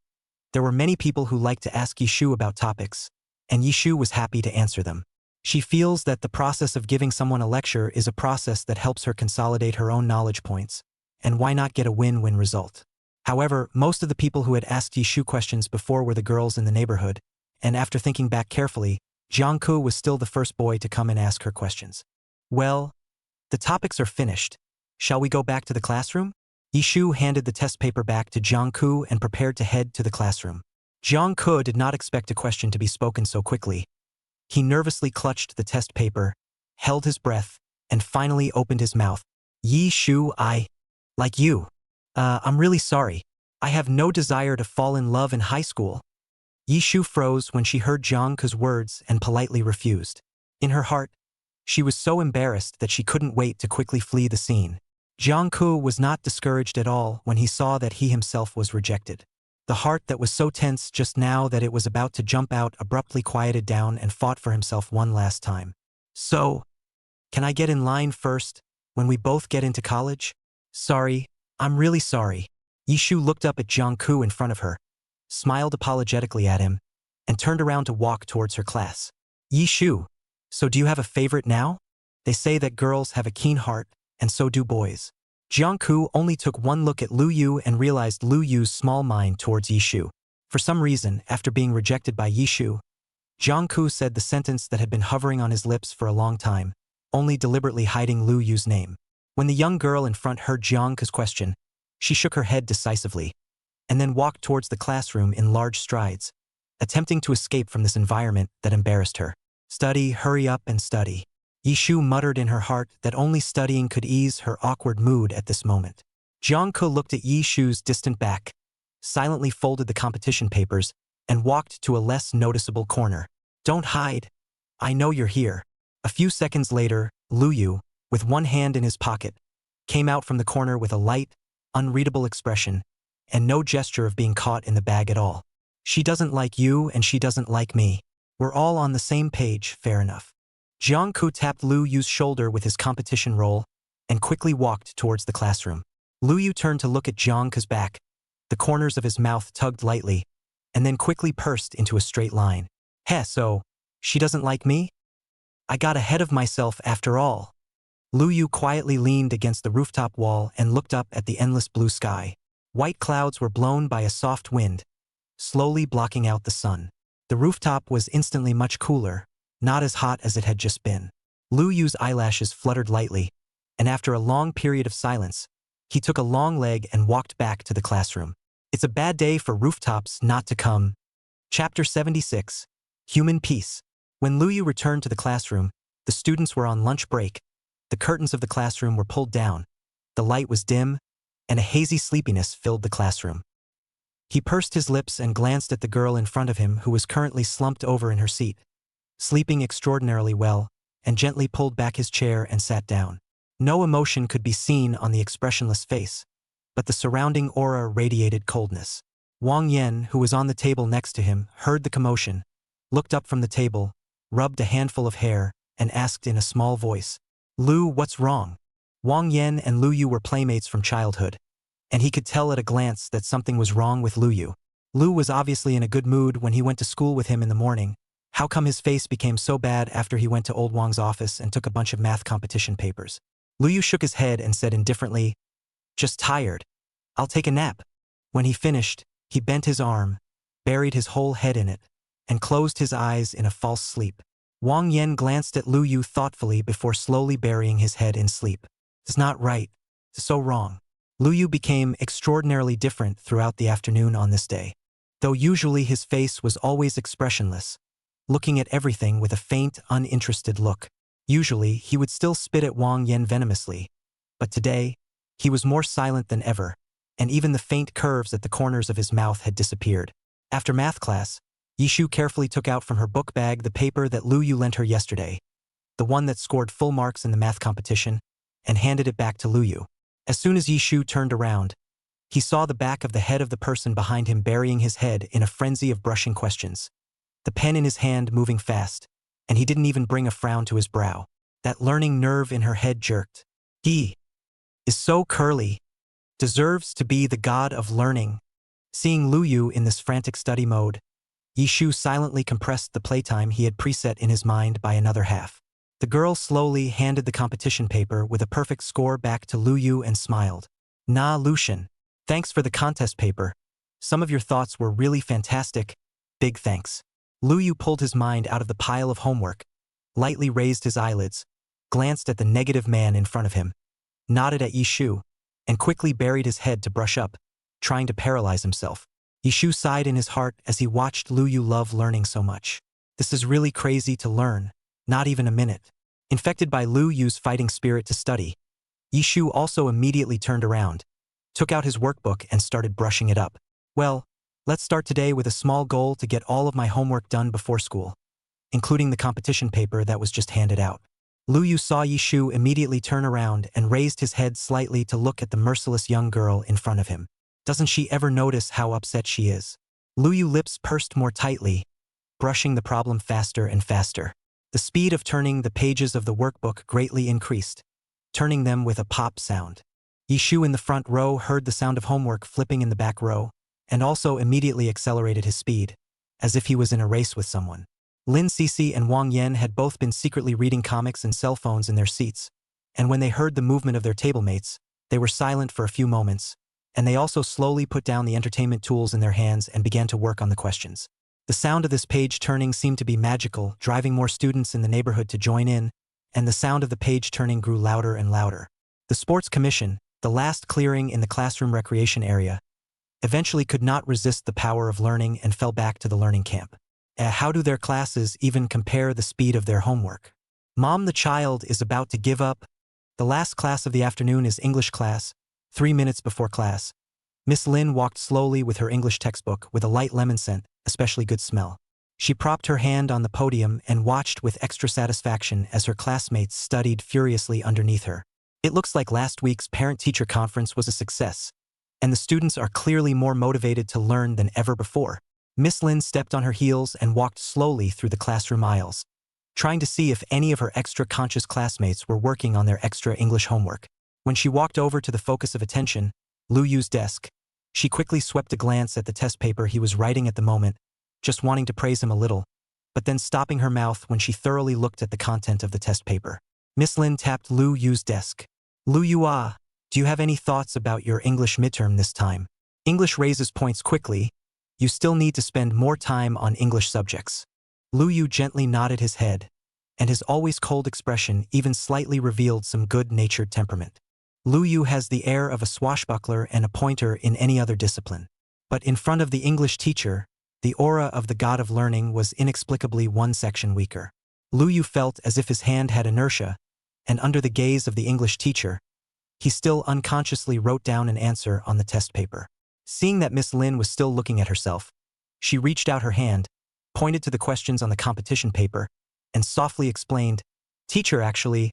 [SPEAKER 2] there were many people who liked to ask Yishu about topics, and Yishu was happy to answer them. She feels that the process of giving someone a lecture is a process that helps her consolidate her own knowledge points, and why not get a win-win result? However, most of the people who had asked Yishu questions before were the girls in the neighborhood, and after thinking back carefully, Jiangku was still the first boy to come and ask her questions. Well, the topics are finished. Shall we go back to the classroom? Yishu handed the test paper back to Jiangku and prepared to head to the classroom. Jiangku did not expect a question to be spoken so quickly. He nervously clutched the test paper, held his breath, and finally opened his mouth. Yishu, like you. I'm really sorry. I have no desire to fall in love in high school. Yishu froze when she heard Jiangku's words and politely refused. In her heart, she was so embarrassed that she couldn't wait to quickly flee the scene. Jiangku was not discouraged at all when he saw that he himself was rejected. The heart that was so tense just now that it was about to jump out abruptly quieted down and fought for himself one last time. So, can I get in line first, when we both get into college? Sorry, I'm really sorry. Yishu looked up at Jiangku in front of her, smiled apologetically at him, and turned around to walk towards her class. Yishu, so do you have a favorite now? They say that girls have a keen heart, and so do boys. Jiangku only took one look at Lu Yu and realized Lu Yu's small mind towards Yishu. For some reason, after being rejected by Yishu, Jiangku said the sentence that had been hovering on his lips for a long time, only deliberately hiding Lu Yu's name. When the young girl in front heard Jiangku's question, she shook her head decisively, and then walked towards the classroom in large strides, attempting to escape from this environment that embarrassed her. Study, hurry up and study. Yishu muttered in her heart that only studying could ease her awkward mood at this moment. Jiangku looked at Yishu's distant back, silently folded the competition papers, and walked to a less noticeable corner. Don't hide. I know you're here. A few seconds later, Lu Yu, with one hand in his pocket, came out from the corner with a light, unreadable expression, and no gesture of being caught in the bag at all. She doesn't like you and she doesn't like me. We're all on the same page, fair enough. Jiangku tapped Lu Yu's shoulder with his competition roll and quickly walked towards the classroom. Lu Yu turned to look at Jiangku's back. The corners of his mouth tugged lightly, and then quickly pursed into a straight line. Heh, so, she doesn't like me? I got ahead of myself after all. Lu Yu quietly leaned against the rooftop wall and looked up at the endless blue sky. White clouds were blown by a soft wind, slowly blocking out the sun. The rooftop was instantly much cooler, not as hot as it had just been. Lu Yu's eyelashes fluttered lightly, and after a long period of silence, he took a long leg and walked back to the classroom. It's a bad day for rooftops not to come. Chapter 76. Human Peace. When Lu Yu returned to the classroom, the students were on lunch break. The curtains of the classroom were pulled down, the light was dim, and a hazy sleepiness filled the classroom. He pursed his lips and glanced at the girl in front of him who was currently slumped over in her seat, sleeping extraordinarily well, and gently pulled back his chair and sat down. No emotion could be seen on the expressionless face, but the surrounding aura radiated coldness. Wang Yan, who was on the table next to him, heard the commotion, looked up from the table, rubbed a handful of hair, and asked in a small voice, "Lu, what's wrong?" Wang Yan and Lu Yu were playmates from childhood, and he could tell at a glance that something was wrong with Lu Yu. Lu was obviously in a good mood when he went to school with him in the morning. How come his face became so bad after he went to old Wang's office and took a bunch of math competition papers? Lu Yu shook his head and said indifferently, "Just tired. I'll take a nap." When he finished, he bent his arm, buried his whole head in it, and closed his eyes in a false sleep. Wang Yan glanced at Lu Yu thoughtfully before slowly burying his head in sleep. "It's not right. It's so wrong." Lu Yu became extraordinarily different throughout the afternoon on this day. Though usually his face was always expressionless, looking at everything with a faint, uninterested look. Usually, he would still spit at Wang Yan venomously, but today, he was more silent than ever, and even the faint curves at the corners of his mouth had disappeared. After math class, Yishu carefully took out from her book bag the paper that Lu Yu lent her yesterday, the one that scored full marks in the math competition, and handed it back to Lu Yu. As soon as Yishu turned around, he saw the back of the head of the person behind him burying his head in a frenzy of brushing questions, the pen in his hand moving fast, and he didn't even bring a frown to his brow. That learning nerve in her head jerked. He is so curly, deserves to be the god of learning. Seeing Lu Yu in this frantic study mode, Yishu silently compressed the playtime he had preset in his mind by another half. The girl slowly handed the competition paper with a perfect score back to Lu Yu and smiled. "Na, Lucian, thanks for the contest paper. Some of your thoughts were really fantastic. Big thanks." Lu Yu pulled his mind out of the pile of homework, lightly raised his eyelids, glanced at the negative man in front of him, nodded at Yishu, and quickly buried his head to brush up, trying to paralyze himself. Yishu sighed in his heart as he watched Lu Yu love learning so much. This is really crazy to learn, not even a minute. Infected by Lu Yu's fighting spirit to study, Yishu also immediately turned around, took out his workbook and started brushing it up. "Well, let's start today with a small goal to get all of my homework done before school, including the competition paper that was just handed out." Lu Yu saw Yishu immediately turn around and raised his head slightly to look at the merciless young girl in front of him. Doesn't she ever notice how upset she is? Lu Yu's lips pursed more tightly, brushing the problem faster and faster. The speed of turning the pages of the workbook greatly increased, turning them with a pop sound. Yishu in the front row heard the sound of homework flipping in the back row, and also immediately accelerated his speed, as if he was in a race with someone. Lin Cece and Wang Yan had both been secretly reading comics and cell phones in their seats, and when they heard the movement of their tablemates, they were silent for a few moments, and they also slowly put down the entertainment tools in their hands and began to work on the questions. The sound of this page turning seemed to be magical, driving more students in the neighborhood to join in, and the sound of the page turning grew louder and louder. The sports commission, the last clearing in the classroom recreation area, eventually could not resist the power of learning and fell back to the learning camp. How do their classes even compare the speed of their homework? Mom, the child is about to give up. The last class of the afternoon is English class, 3 minutes before class. Miss Lin walked slowly with her English textbook with a light lemon scent, especially good smell. She propped her hand on the podium and watched with extra satisfaction as her classmates studied furiously underneath her. It looks like last week's parent-teacher conference was a success, and the students are clearly more motivated to learn than ever before. Miss Lin stepped on her heels and walked slowly through the classroom aisles, trying to see if any of her extra-conscious classmates were working on their extra English homework. When she walked over to the focus of attention, Lu Yu's desk, she quickly swept a glance at the test paper he was writing at the moment, just wanting to praise him a little, but then stopping her mouth when she thoroughly looked at the content of the test paper. Miss Lin tapped Lu Yu's desk. "Lu Yu, do you have any thoughts about your English midterm this time? English raises points quickly. You still need to spend more time on English subjects." Lu Yu gently nodded his head, and his always cold expression even slightly revealed some good-natured temperament. Lu Yu has the air of a swashbuckler and a pointer in any other discipline. But in front of the English teacher, the aura of the god of learning was inexplicably one section weaker. Lu Yu felt as if his hand had inertia, and under the gaze of the English teacher, he still unconsciously wrote down an answer on the test paper. Seeing that Miss Lin was still looking at herself, she reached out her hand, pointed to the questions on the competition paper, and softly explained, "Teacher, actually,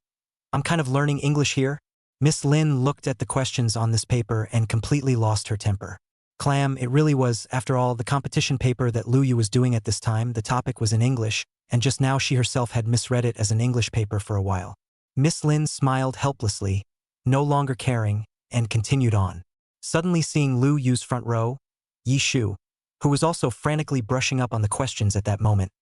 [SPEAKER 2] I'm kind of learning English here." Miss Lin looked at the questions on this paper and completely lost her temper. Clam, it really was, after all, the competition paper that Lu Yu was doing at this time. The topic was in English, and just now she herself had misread it as an English paper for a while. Miss Lin smiled helplessly, no longer caring, and continued on. Suddenly seeing Lu Yu's front row, Yi Shu, who was also frantically brushing up on the questions at that moment,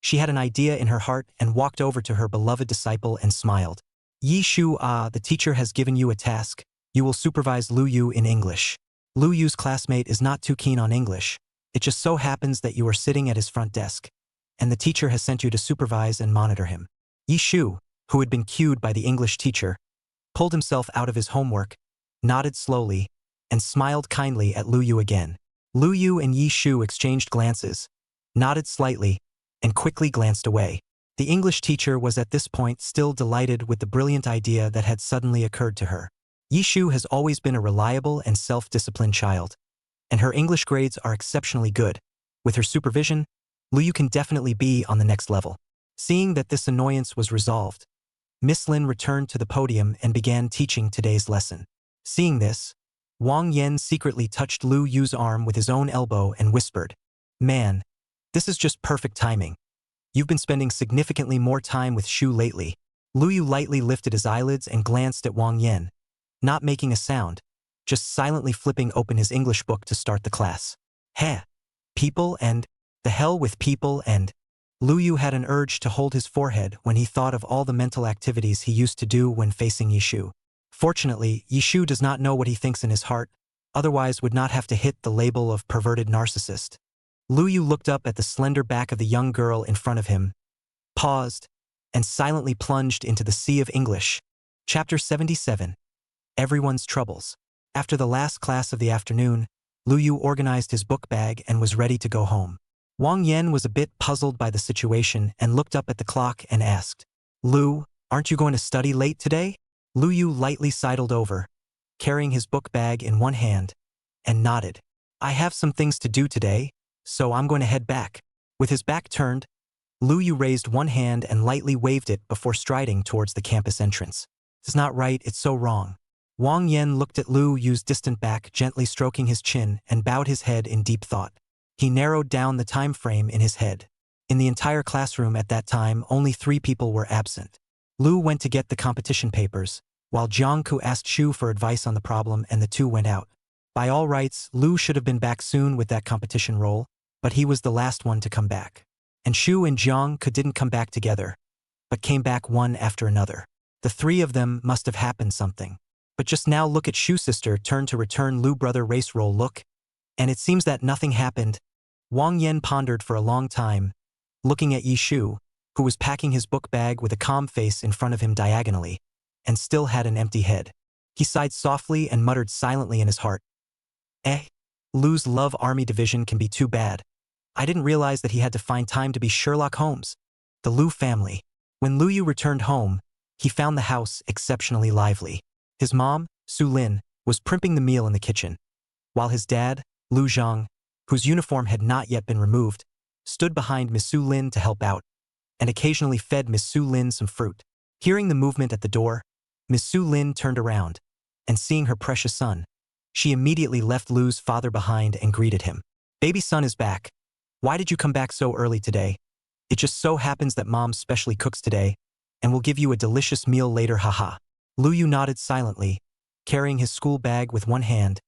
[SPEAKER 2] she had an idea in her heart and walked over to her beloved disciple and smiled. Yi Shu, the teacher has given you a task. You will supervise Lu Yu in English. Lu Yu's classmate is not too keen on English. It just so happens that you are sitting at his front desk, and the teacher has sent you to supervise and monitor him. Yi Shu, who had been cued by the English teacher, pulled himself out of his homework, nodded slowly, and smiled kindly at Lu Yu again. Lu Yu and Yi Shu exchanged glances, nodded slightly, and quickly glanced away. The English teacher was at this point still delighted with the brilliant idea that had suddenly occurred to her. Yi Shu has always been a reliable and self-disciplined child, and her English grades are exceptionally good. With her supervision, Lu Yu can definitely be on the next level. Seeing that this annoyance was resolved, Miss Lin returned to the podium and began teaching today's lesson. Seeing this, Wang Yan secretly touched Lu Yu's arm with his own elbow and whispered, "Man, this is just perfect timing. You've been spending significantly more time with Shu lately." Lu Yu lightly lifted his eyelids and glanced at Wang Yan, not making a sound, just silently flipping open his English book to start the class. Heh, people and, the hell with people and. Lu Yu had an urge to hold his forehead when he thought of all the mental activities he used to do when facing Yi Shu. Fortunately, Yi Shu does not know what he thinks in his heart, otherwise would not have to hit the label of perverted narcissist. Lu Yu looked up at the slender back of the young girl in front of him, paused, and silently plunged into the sea of English. Chapter 77. Everyone's Troubles. After the last class of the afternoon, Lu Yu organized his book bag and was ready to go home. Wang Yan was a bit puzzled by the situation and looked up at the clock and asked, "Lu, aren't you going to study late today?" Lu Yu lightly sidled over, carrying his book bag in one hand, and nodded. "I have some things to do today, so I'm going to head back." With his back turned, Lu Yu raised one hand and lightly waved it before striding towards the campus entrance. "It's not right, it's so wrong." Wang Yan looked at Lu Yu's distant back, gently stroking his chin, and bowed his head in deep thought. He narrowed down the time frame in his head. In the entire classroom at that time, only 3 people were absent. Lu went to get the competition papers, while Jiangku asked Shu for advice on the problem, and the two went out. By all rights, Lu should have been back soon with that competition role, but he was the last one to come back. And Shu and Jiangku didn't come back together, but came back one after another. The 3 of them must have happened something. But just now look at Shu's sister turn to return Lu brother race roll look, and it seems that nothing happened. Wang Yan pondered for a long time, looking at Yi Shu, who was packing his book bag with a calm face in front of him diagonally, and still had an empty head. He sighed softly and muttered silently in his heart, Lu's Love Army division can be too bad. I didn't realize that he had to find time to be Sherlock Holmes." The Lu family. When Lu Yu returned home, he found the house exceptionally lively. His mom, Su Lin, was primping the meal in the kitchen, while his dad, Lu Zhang, whose uniform had not yet been removed, stood behind Miss Su Lin to help out, and occasionally fed Miss Su Lin some fruit. Hearing the movement at the door, Miss Su Lin turned around, and seeing her precious son, she immediately left Lu's father behind and greeted him. "Baby son is back. Why did you come back so early today? It just so happens that Mom specially cooks today, and will give you a delicious meal later, haha." Lu Yu nodded silently, carrying his school bag with one hand,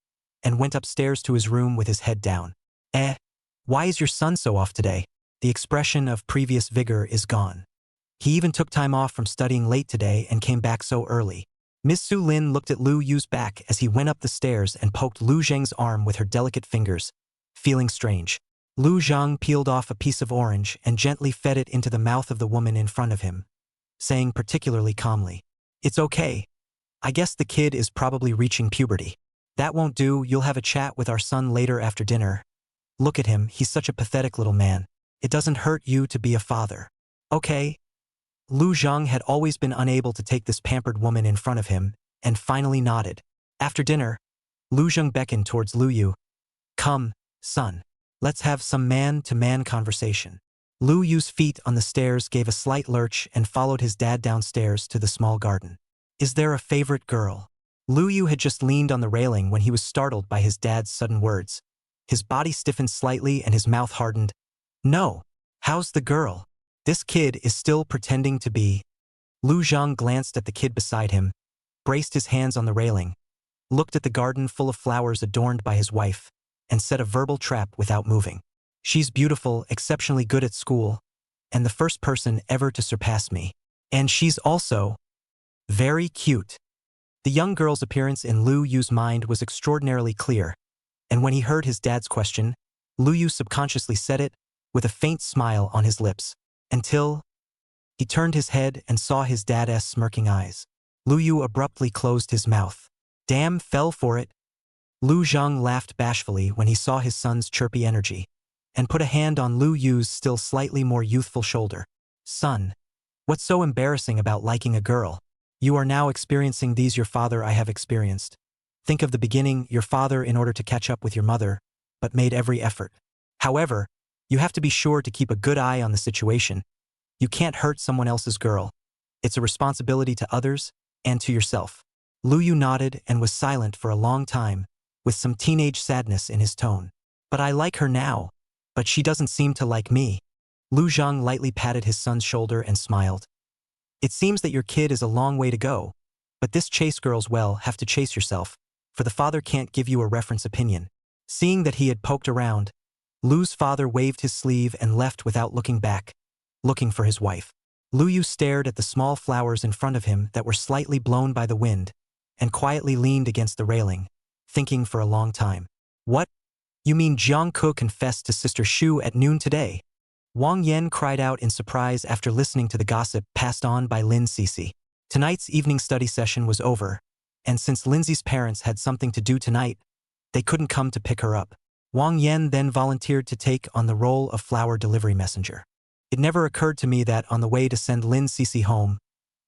[SPEAKER 2] and went upstairs to his room with his head down. Why is your son so off today? The expression of previous vigor is gone. He even took time off from studying late today and came back so early. Miss Su Lin looked at Lu Yu's back as he went up the stairs and poked Lu Zhang's arm with her delicate fingers, feeling strange. Lu Zhang peeled off a piece of orange and gently fed it into the mouth of the woman in front of him, saying particularly calmly, "It's okay. I guess the kid is probably reaching puberty. That won't do, you'll have a chat with our son later after dinner. Look at him, he's such a pathetic little man. It doesn't hurt you to be a father." "Okay." Lu Zhang had always been unable to take this pampered woman in front of him, and finally nodded. After dinner, Lu Zhang beckoned towards Lu Yu. "Come, son. Let's have some man-to-man conversation." Lu Yu's feet on the stairs gave a slight lurch and followed his dad downstairs to the small garden. "Is there a favorite girl?" Lu Yu had just leaned on the railing when he was startled by his dad's sudden words. His body stiffened slightly and his mouth hardened. No. How's the girl? This kid is still pretending to be. Lu Zhang glanced at the kid beside him, braced his hands on the railing, looked at the garden full of flowers adorned by his wife, and set a verbal trap without moving. She's beautiful, exceptionally good at school, and the first person ever to surpass me. And she's also very cute. The young girl's appearance in Lu Yu's mind was extraordinarily clear, and when he heard his dad's question, Lu Yu subconsciously said it with a faint smile on his lips, until he turned his head and saw his dad's smirking eyes. Lu Yu abruptly closed his mouth. Damn, fell for it. Lu Zhang laughed bashfully when he saw his son's chirpy energy, and put a hand on Lu Yu's still slightly more youthful shoulder. Son, what's so embarrassing about liking a girl? You are now experiencing these your father I have experienced. Think of the beginning, your father in order to catch up with your mother, but made every effort. However, you have to be sure to keep a good eye on the situation. You can't hurt someone else's girl. It's a responsibility to others and to yourself. Lu Yu nodded and was silent for a long time, with some teenage sadness in his tone. But I like her now, but she doesn't seem to like me. Lu Zhang lightly patted his son's shoulder and smiled. It seems that your kid is a long way to go, but this chase girls well have to chase yourself, for the father can't give you a reference opinion. Seeing that he had poked around, Lu's father waved his sleeve and left without looking back, looking for his wife. Lu Yu stared at the small flowers in front of him that were slightly blown by the wind, and quietly leaned against the railing, thinking for a long time. What? You mean Jiang Ke confessed to Sister Shu at noon today? Wang Yan cried out in surprise after listening to the gossip passed on by Lin Cece. Tonight's evening study session was over, and since Lindsay's parents had something to do tonight, they couldn't come to pick her up. Wang Yan then volunteered to take on the role of flower delivery messenger. It never occurred to me that on the way to send Lin Cece home,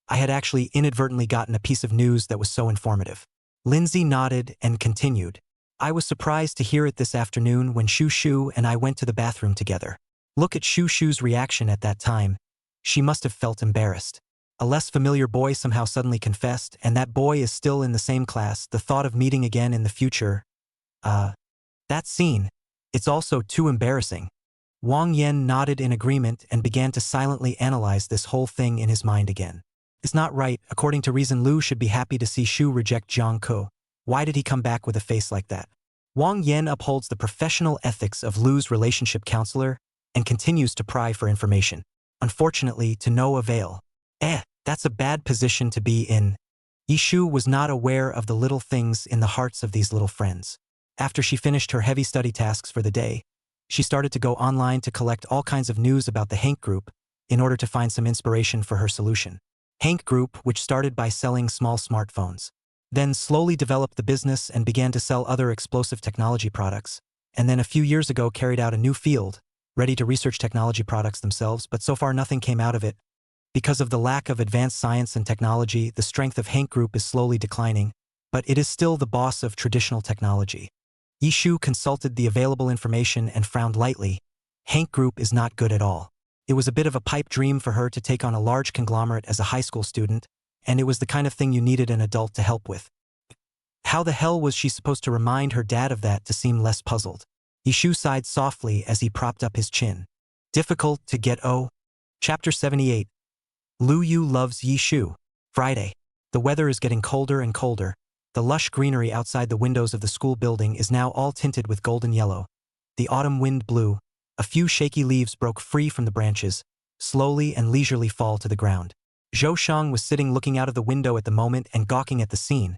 [SPEAKER 2] I had actually inadvertently gotten a piece of news that was so informative. Lindsay nodded and continued. I was surprised to hear it this afternoon when Shu Shu and I went to the bathroom together. Look at Shu Shu's reaction at that time. She must have felt embarrassed. A less familiar boy somehow suddenly confessed, and that boy is still in the same class. The thought of meeting again in the future. That scene. It's also too embarrassing. Wang Yan nodded in agreement and began to silently analyze this whole thing in his mind again. It's not right. According to reason, Lu should be happy to see Shu reject Jiang Ke. Why did he come back with a face like that? Wang Yan upholds the professional ethics of Lu's relationship counselor and continues to pry for information. Unfortunately, to no avail. That's a bad position to be in. Yishu was not aware of the little things in the hearts of these little friends. After she finished her heavy study tasks for the day, she started to go online to collect all kinds of news about the Hank Group in order to find some inspiration for her solution. Hank Group, which started by selling small smartphones, then slowly developed the business and began to sell other explosive technology products, and then a few years ago carried out a new field, ready to research technology products themselves, but so far nothing came out of it. Because of the lack of advanced science and technology, the strength of Hank Group is slowly declining, but it is still the boss of traditional technology. Yishu consulted the available information and frowned lightly. Hank Group is not good at all. It was a bit of a pipe dream for her to take on a large conglomerate as a high school student, and it was the kind of thing you needed an adult to help with. How the hell was she supposed to remind her dad of that to seem less puzzled? Yishu sighed softly as he propped up his chin. Difficult to get. Chapter 78. Lu Yu loves Yishu. Friday. The weather is getting colder and colder. The lush greenery outside the windows of the school building is now all tinted with golden yellow. The autumn wind blew. A few shaky leaves broke free from the branches, slowly and leisurely fall to the ground. Zhou Shang was sitting looking out of the window at the moment and gawking at the scene.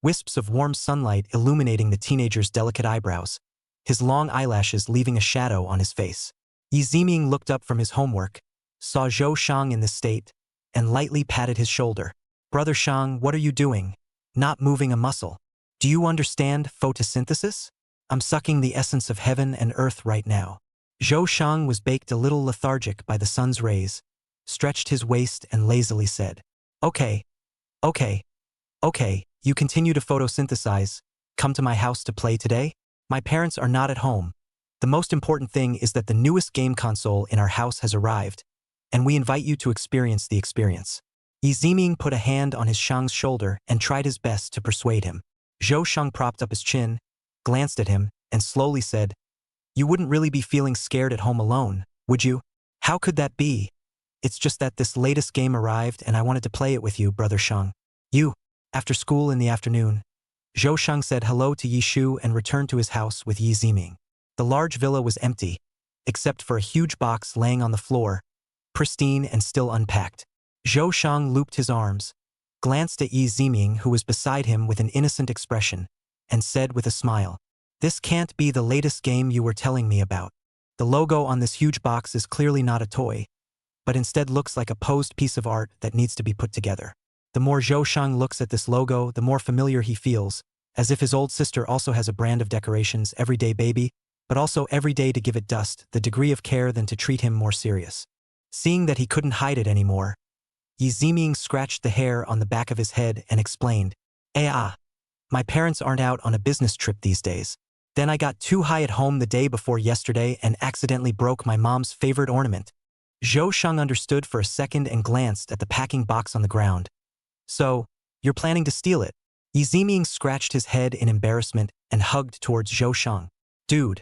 [SPEAKER 2] Wisps of warm sunlight illuminating the teenager's delicate eyebrows, his long eyelashes leaving a shadow on his face. Yi Ziming looked up from his homework, saw Zhou Shang in this state, and lightly patted his shoulder. Brother Shang, what are you doing? Not moving a muscle. Do you understand photosynthesis? I'm sucking the essence of heaven and earth right now. Zhou Shang was baked a little lethargic by the sun's rays, stretched his waist and lazily said, Okay, you continue to photosynthesize. Come to my house to play today? My parents are not at home. The most important thing is that the newest game console in our house has arrived, and we invite you to experience the experience. Yi Ziming put a hand on his Shang's shoulder and tried his best to persuade him. Zhou Shang propped up his chin, glanced at him, and slowly said, "You wouldn't really be feeling scared at home alone, would you?" "How could that be? It's just that this latest game arrived and I wanted to play it with you, Brother Shang." "You." After school in the afternoon, Zhou Shang said hello to Yi Shu and returned to his house with Yi Ziming. The large villa was empty, except for a huge box laying on the floor, pristine and still unpacked. Zhou Shang looped his arms, glanced at Yi Ziming who was beside him with an innocent expression, and said with a smile, "This can't be the latest game you were telling me about. The logo on this huge box is clearly not a toy, but instead looks like a posed piece of art that needs to be put together." The more Zhou Shang looks at this logo, the more familiar he feels, as if his old sister also has a brand of decorations, everyday baby, but also every day to give it dust, the degree of care than to treat him more serious. Seeing that he couldn't hide it anymore, Yi Ziming scratched the hair on the back of his head and explained, my parents aren't out on a business trip these days. Then I got too high at home the day before yesterday and accidentally broke my mom's favorite ornament." Zhou Shang understood for a second and glanced at the packing box on the ground. "So, you're planning to steal it?" Yi Ziming scratched his head in embarrassment and hugged towards Zhou Shang. "Dude,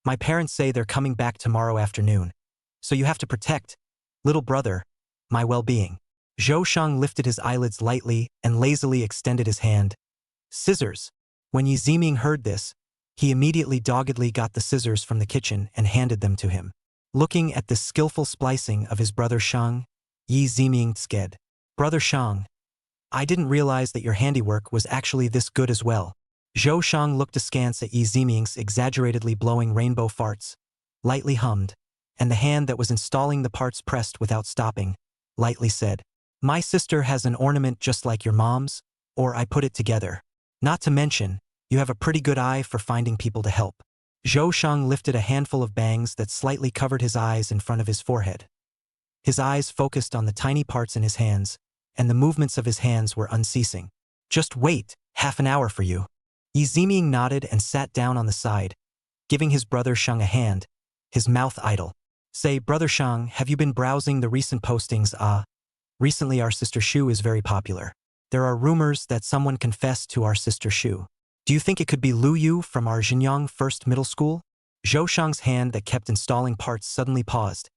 [SPEAKER 2] my parents say they're coming back tomorrow afternoon, so you have to protect, little brother, my well-being." Zhou Shang lifted his eyelids lightly and lazily extended his hand. "Scissors." When Yi Ziming heard this, he immediately doggedly got the scissors from the kitchen and handed them to him. Looking at the skillful splicing of his brother Shang, Yi Ziming said, "Brother Shang, I didn't realize that your handiwork was actually this good as well." Zhou Shang looked askance at Yi Ziming's exaggeratedly blowing rainbow farts, lightly hummed, and the hand that was installing the parts pressed without stopping, lightly said, "My sister has an ornament just like your mom's, or I put it together. Not to mention, you have a pretty good eye for finding people to help." Zhou Shang lifted a handful of bangs that slightly covered his eyes in front of his forehead. His eyes focused on the tiny parts in his hands, and the movements of his hands were unceasing. "Just wait, half an hour for you." Yi Ziming nodded and sat down on the side, giving his brother Shang a hand, his mouth idle. "Say, Brother Shang, have you been browsing the recent postings? Recently our sister Shu is very popular. There are rumors that someone confessed to our sister Shu. Do you think it could be Lu Yu from our Xinjiang First Middle School?" Zhou Shang's hand that kept installing parts suddenly paused,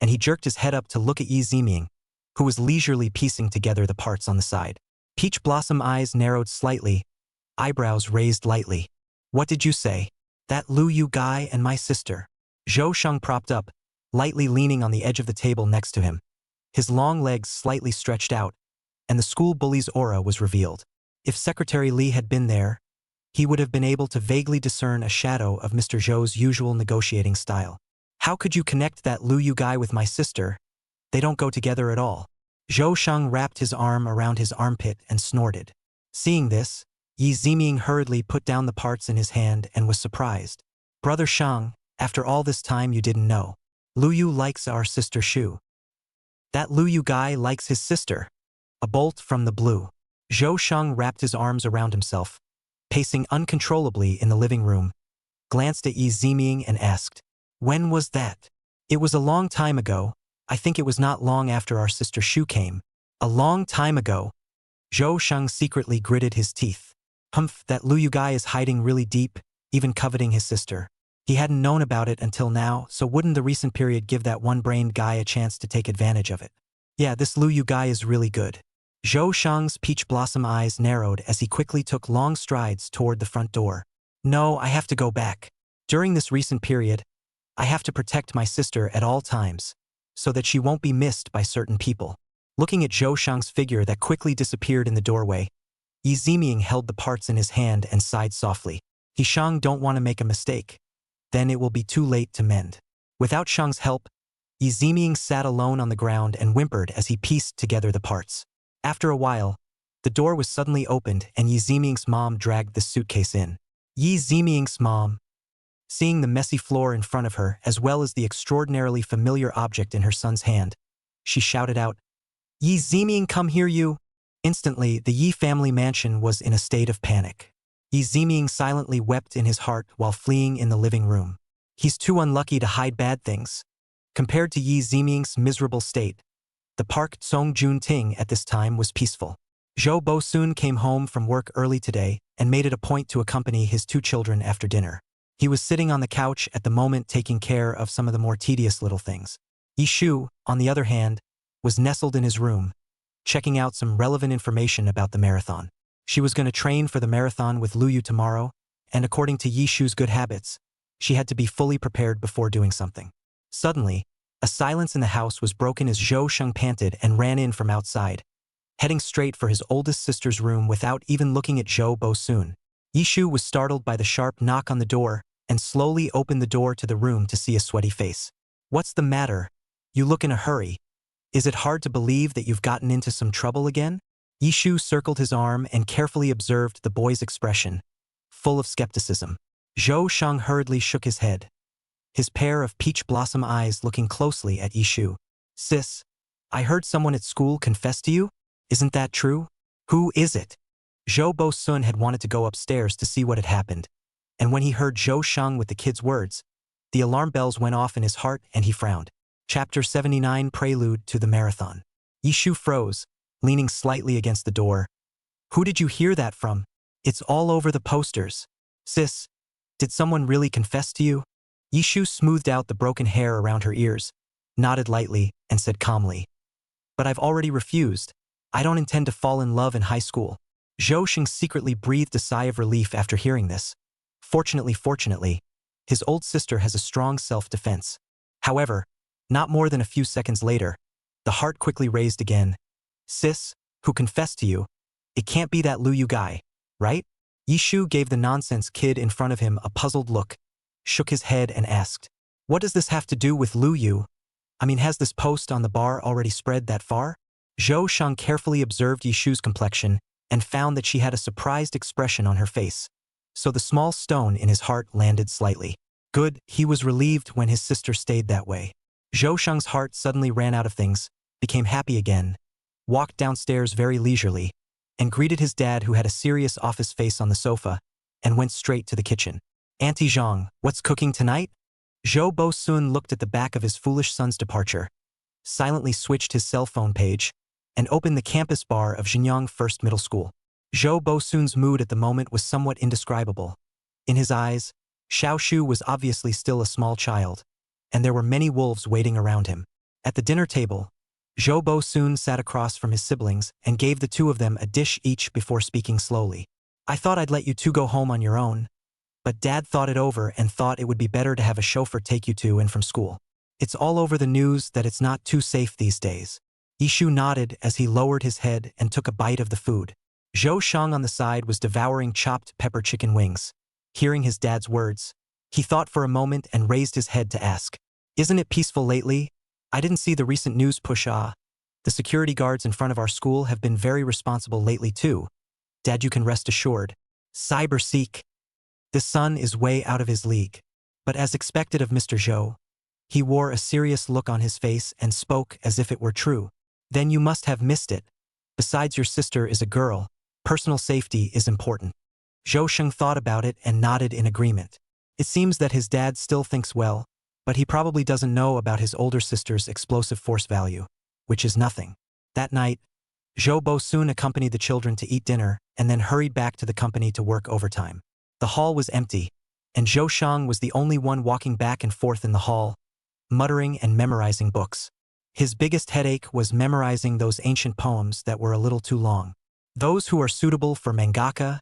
[SPEAKER 2] and he jerked his head up to look at Yi Ziming, who was leisurely piecing together the parts on the side. Peach Blossom eyes narrowed slightly, eyebrows raised lightly. "What did you say?" "That Lu Yu guy and my sister." Zhou Shang propped up, lightly leaning on the edge of the table next to him. His long legs slightly stretched out, and the school bully's aura was revealed. If Secretary Li had been there, he would have been able to vaguely discern a shadow of Mr. Zhou's usual negotiating style. "How could you connect that Lu Yu guy with my sister? They don't go together at all." Zhou Shang wrapped his arm around his armpit and snorted. Seeing this, Yi Ziming hurriedly put down the parts in his hand and was surprised. "Brother Shang, after all this time you didn't know. Lu Yu likes our sister Shu." "That Lu Yu guy likes his sister." A bolt from the blue. Zhou Shang wrapped his arms around himself, pacing uncontrollably in the living room, glanced at Yi Ziming and asked, "When was that?" "It was a long time ago. I think it was not long after our sister Shu came." "A long time ago." Zhou Shang secretly gritted his teeth. Humph, that Lu Yu guy is hiding really deep, even coveting his sister. He hadn't known about it until now, so wouldn't the recent period give that one-brained guy a chance to take advantage of it? Yeah, this Lu Yu guy is really good. Zhou Shang's peach blossom eyes narrowed as he quickly took long strides toward the front door. "No, I have to go back. During this recent period, I have to protect my sister at all times, so that she won't be missed by certain people." Looking at Zhou Shang's figure that quickly disappeared in the doorway, Yi Ziming held the parts in his hand and sighed softly. "He Shang don't want to make a mistake. Then it will be too late to mend." Without Shang's help, Yi Ziming sat alone on the ground and whimpered as he pieced together the parts. After a while, the door was suddenly opened and Yi Ziming's mom dragged the suitcase in. Yi Ziming's mom, seeing the messy floor in front of her as well as the extraordinarily familiar object in her son's hand, she shouted out, "Yi Ziming, come here you!" Instantly, the Yi family mansion was in a state of panic. Yi Ziming silently wept in his heart while fleeing in the living room. He's too unlucky to hide bad things. Compared to Yi Ziming's miserable state, The Park Song-jun Ting at this time was peaceful. Zhou Bo-soon came home from work early today and made it a point to accompany his 2 children after dinner. He was sitting on the couch at the moment taking care of some of the more tedious little things. Yishu, on the other hand, was nestled in his room, checking out some relevant information about the marathon. She was going to train for the marathon with Luyu tomorrow, and according to Yishu's good habits, she had to be fully prepared before doing something. Suddenly, a silence in the house was broken as Zhou Sheng panted and ran in from outside, heading straight for his oldest sister's room without even looking at Zhou Bo-soon. Yishu was startled by the sharp knock on the door and slowly opened the door to the room to see a sweaty face. "What's the matter? You look in a hurry. Is it hard to believe that you've gotten into some trouble again?" Yishu circled his arm and carefully observed the boy's expression, full of skepticism. Zhou Sheng hurriedly shook his head, his pair of peach blossom eyes looking closely at Yishu. "Sis, I heard someone at school confess to you? Isn't that true? Who is it?" Zhou Bo-soon had wanted to go upstairs to see what had happened, and when he heard Zhou Sheng with the kid's words, the alarm bells went off in his heart and he frowned. Chapter 79 Prelude to the Marathon. Yishu froze, leaning slightly against the door. "Who did you hear that from? It's all over the posters. Sis, did someone really confess to you?" Yishu smoothed out the broken hair around her ears, nodded lightly, and said calmly, "But I've already refused. I don't intend to fall in love in high school." Zhou Sheng secretly breathed a sigh of relief after hearing this. Fortunately, his old sister has a strong self-defense. However, not more than a few seconds later, the heart quickly raised again. "Sis, who confessed to you? It can't be that Luyu guy, right?" Yishu gave the nonsense kid in front of him a puzzled look, shook his head and asked, "What does this have to do with Luyu? I mean, has this post on the bar already spread that far?" Zhou Sheng carefully observed Yishu's complexion and found that she had a surprised expression on her face. So the small stone in his heart landed slightly. Good, he was relieved when his sister stayed that way. Zhou Sheng's heart suddenly ran out of things, became happy again, walked downstairs very leisurely, and greeted his dad who had a serious office face on the sofa, and went straight to the kitchen. "Auntie Zhang, what's cooking tonight?" Zhou Bo-soon looked at the back of his foolish son's departure, silently switched his cell phone page, and opened the campus bar of Xinjiang First Middle School. Zhou Bo-soon's mood at the moment was somewhat indescribable. In his eyes, Xiaoshu was obviously still a small child, and there were many wolves waiting around him. At the dinner table, Zhou Bo-soon sat across from his siblings and gave the 2 of them a dish each before speaking slowly. "I thought I'd let you 2 go home on your own, but Dad thought it over and thought it would be better to have a chauffeur take you to and from school. It's all over the news that it's not too safe these days." Yishu nodded as he lowered his head and took a bite of the food. Zhou Sheng on the side was devouring chopped pepper chicken wings. Hearing his dad's words, he thought for a moment and raised his head to ask, "Isn't it peaceful lately? I didn't see the recent news push. The security guards in front of our school have been very responsible lately too. Dad, you can rest assured. Cyber Seek. The son is way out of his league." But as expected of Mr. Zhou, he wore a serious look on his face and spoke as if it were true. "Then you must have missed it. Besides, your sister is a girl. Personal safety is important." Zhou Sheng thought about it and nodded in agreement. It seems that his dad still thinks well, but he probably doesn't know about his older sister's explosive force value, which is nothing. That night, Zhou Bo-soon accompanied the children to eat dinner and then hurried back to the company to work overtime. The hall was empty, and Zhou Sheng was the only one walking back and forth in the hall, muttering and memorizing books. His biggest headache was memorizing those ancient poems that were a little too long. Those who are suitable for mangaka,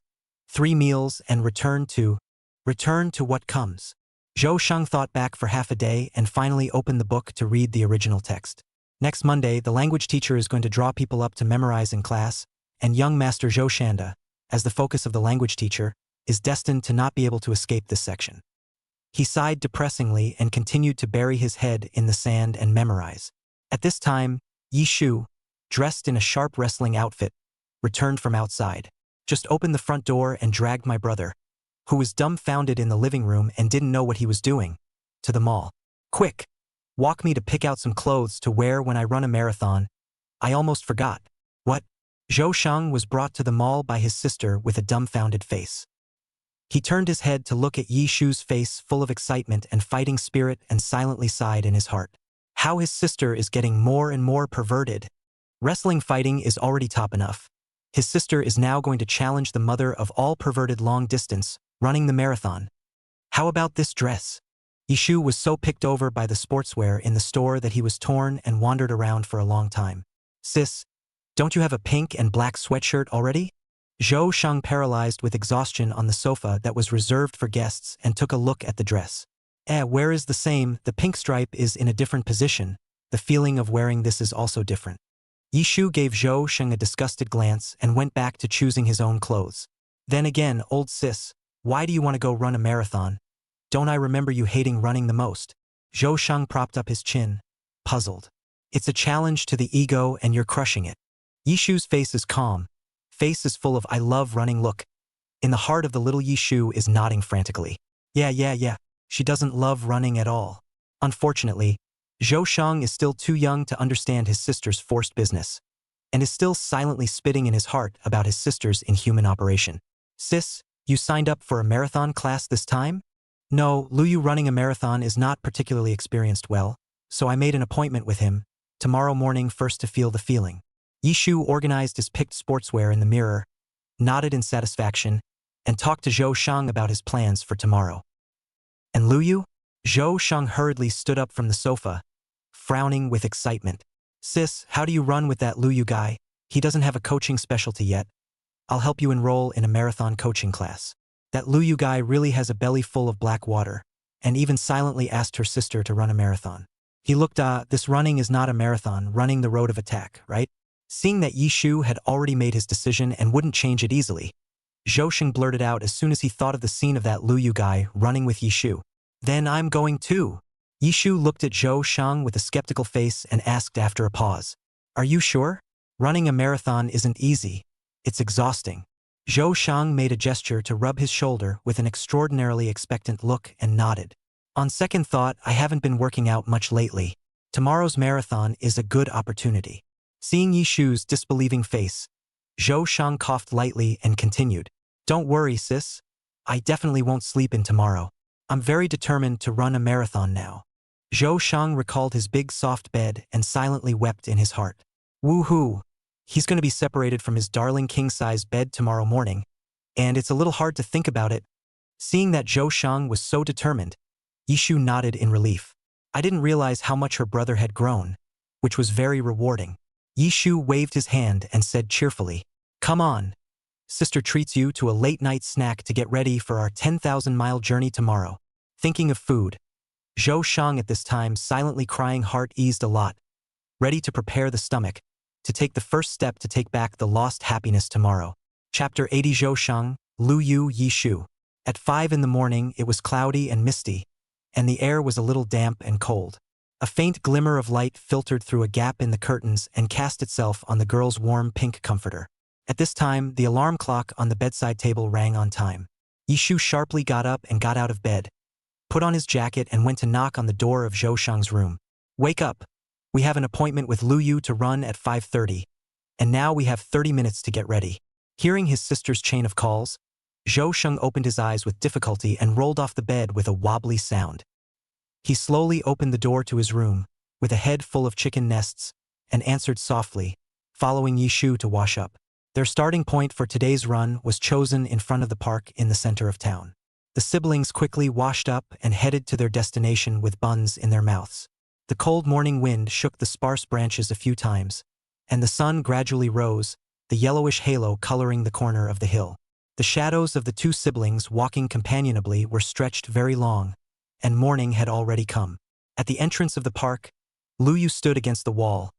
[SPEAKER 2] 3 meals, and return to what comes. Zhou Sheng thought back for half a day and finally opened the book to read the original text. Next Monday, the language teacher is going to draw people up to memorize in class, and young Master Zhou Shanda, as the focus of the language teacher, is destined to not be able to escape this section. He sighed depressingly and continued to bury his head in the sand and memorize. At this time, Yishu, dressed in a sharp wrestling outfit, returned from outside. "Just opened the front door and dragged my brother, who was dumbfounded in the living room and didn't know what he was doing, to the mall. Quick, walk me to pick out some clothes to wear when I run a marathon. I almost forgot." "What?" Zhou Sheng was brought to the mall by his sister with a dumbfounded face. He turned his head to look at Yishu's face full of excitement and fighting spirit and silently sighed in his heart. How his sister is getting more and more perverted. Wrestling fighting is already top enough. His sister is now going to challenge the mother of all perverted long distance, running the marathon. How about this dress? Yishu was so picked over by the sportswear in the store that he was torn and wandered around for a long time. Sis, don't you have a pink and black sweatshirt already? Zhou Shang paralyzed with exhaustion on the sofa that was reserved for guests and took a look at the dress. Where is the same? The pink stripe is in a different position. The feeling of wearing this is also different. Yishu gave Zhou Shang a disgusted glance and went back to choosing his own clothes. Then again, old sis, why do you want to go run a marathon? Don't I remember you hating running the most? Zhou Shang propped up his chin, puzzled. It's a challenge to the ego and you're crushing it. Yishu's face is calm. Face is full of I love running look. In the heart of the little Yishu is nodding frantically. Yeah. She doesn't love running at all. Unfortunately, Zhou Shang is still too young to understand his sister's forced business, and is still silently spitting in his heart about his sister's inhuman operation. Sis, you signed up for a marathon class this time? No, Luyu running a marathon is not particularly experienced well, so I made an appointment with him, tomorrow morning first to feel the feeling. Yishu organized his picked sportswear in the mirror, nodded in satisfaction, and talked to Zhou Shang about his plans for tomorrow. And Luyu? Zhou Shang hurriedly stood up from the sofa, frowning with excitement. Sis, how do you run with that Luyu guy? He doesn't have a coaching specialty yet. I'll help you enroll in a marathon coaching class. That Luyu guy really has a belly full of black water, and even silently asked her sister to run a marathon. He looked, this running is not a marathon, running the road of attack, right? Seeing that Yishu had already made his decision and wouldn't change it easily, Zhou Shang blurted out as soon as he thought of the scene of that Luyu guy running with Yishu. Then I'm going too. Yishu looked at Zhou Shang with a skeptical face and asked after a pause. Are you sure? Running a marathon isn't easy. It's exhausting. Zhou Shang made a gesture to rub his shoulder with an extraordinarily expectant look and nodded. On second thought, I haven't been working out much lately. Tomorrow's marathon is a good opportunity. Seeing Yishu's disbelieving face, Zhou Shang coughed lightly and continued. Don't worry, sis. I definitely won't sleep in tomorrow. I'm very determined to run a marathon now. Zhou Shang recalled his big soft bed and silently wept in his heart. Woohoo! He's going to be separated from his darling king-size bed tomorrow morning, and it's a little hard to think about it. Seeing that Zhou Shang was so determined, Yishu nodded in relief. I didn't realize how much her brother had grown, which was very rewarding. Yishu waved his hand and said cheerfully, Come on. Sister treats you to a late-night snack to get ready for our 10,000-mile journey tomorrow. Thinking of food, Zhou Shang at this time silently crying heart eased a lot, ready to prepare the stomach, to take the first step to take back the lost happiness tomorrow. Chapter 80 Zhou Shang, Luyu Yishu. At 5 in the morning it was cloudy and misty, and the air was a little damp and cold. A faint glimmer of light filtered through a gap in the curtains and cast itself on the girl's warm pink comforter. At this time, the alarm clock on the bedside table rang on time. Yishu sharply got up and got out of bed, put on his jacket and went to knock on the door of Zhou Shang's room. Wake up. We have an appointment with Luyu to run at 5:30, and now we have 30 minutes to get ready. Hearing his sister's chain of calls, Zhou Shang opened his eyes with difficulty and rolled off the bed with a wobbly sound. He slowly opened the door to his room, with a head full of chicken nests, and answered softly, following Yishu to wash up. Their starting point for today's run was chosen in front of the park in the center of town. The siblings quickly washed up and headed to their destination with buns in their mouths. The cold morning wind shook the sparse branches a few times, and the sun gradually rose, the yellowish halo coloring the corner of the hill. The shadows of the two siblings walking companionably were stretched very long, and morning had already come. At the entrance of the park, Luyu stood against the wall,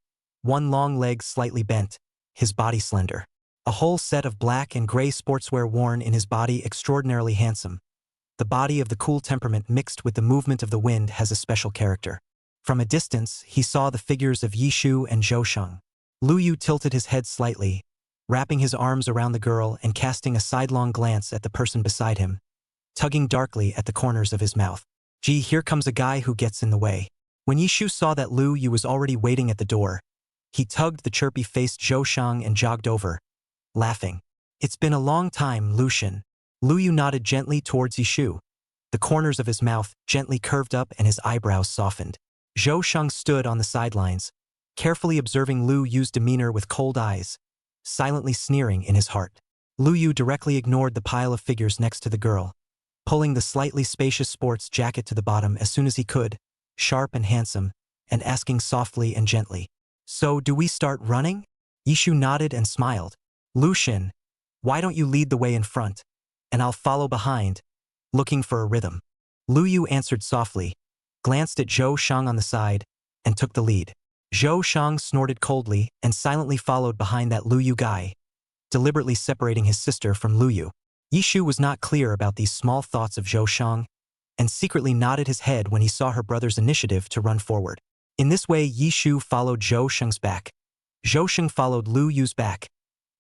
[SPEAKER 2] one long leg slightly bent, his body slender. A whole set of black and gray sportswear worn in his body extraordinarily handsome. The body of the cool temperament mixed with the movement of the wind has a special character. From a distance, he saw the figures of Yishu and Zhou Shang. Luyu tilted his head slightly, wrapping his arms around the girl and casting a sidelong glance at the person beside him, tugging darkly at the corners of his mouth. Gee, here comes a guy who gets in the way. When Yishu saw that Luyu was already waiting at the door, he tugged the chirpy-faced Zhou Shang and jogged over, laughing. It's been a long time, Lucian. Luyu nodded gently towards Yishu. The corners of his mouth gently curved up and his eyebrows softened. Zhou Sheng stood on the sidelines, carefully observing Lu Yu's demeanor with cold eyes, silently sneering in his heart. Lu Yu directly ignored the pile of figures next to the girl, pulling the slightly spacious sports jacket to the bottom as soon as he could, sharp and handsome, and asking softly and gently, "So do we start running?" Yishu nodded and smiled. "Lu Xin, why don't you lead the way in front, and I'll follow behind, looking for a rhythm." Lu Yu answered softly, glanced at Zhou Sheng on the side, and took the lead. Zhou Sheng snorted coldly and silently followed behind that Lu Yu guy, deliberately separating his sister from Lu Yu. Yishu was not clear about these small thoughts of Zhou Sheng, and secretly nodded his head when he saw her brother's initiative to run forward. In this way, Yishu followed Zhou Sheng's back. Zhou Sheng followed Lu Yu's back,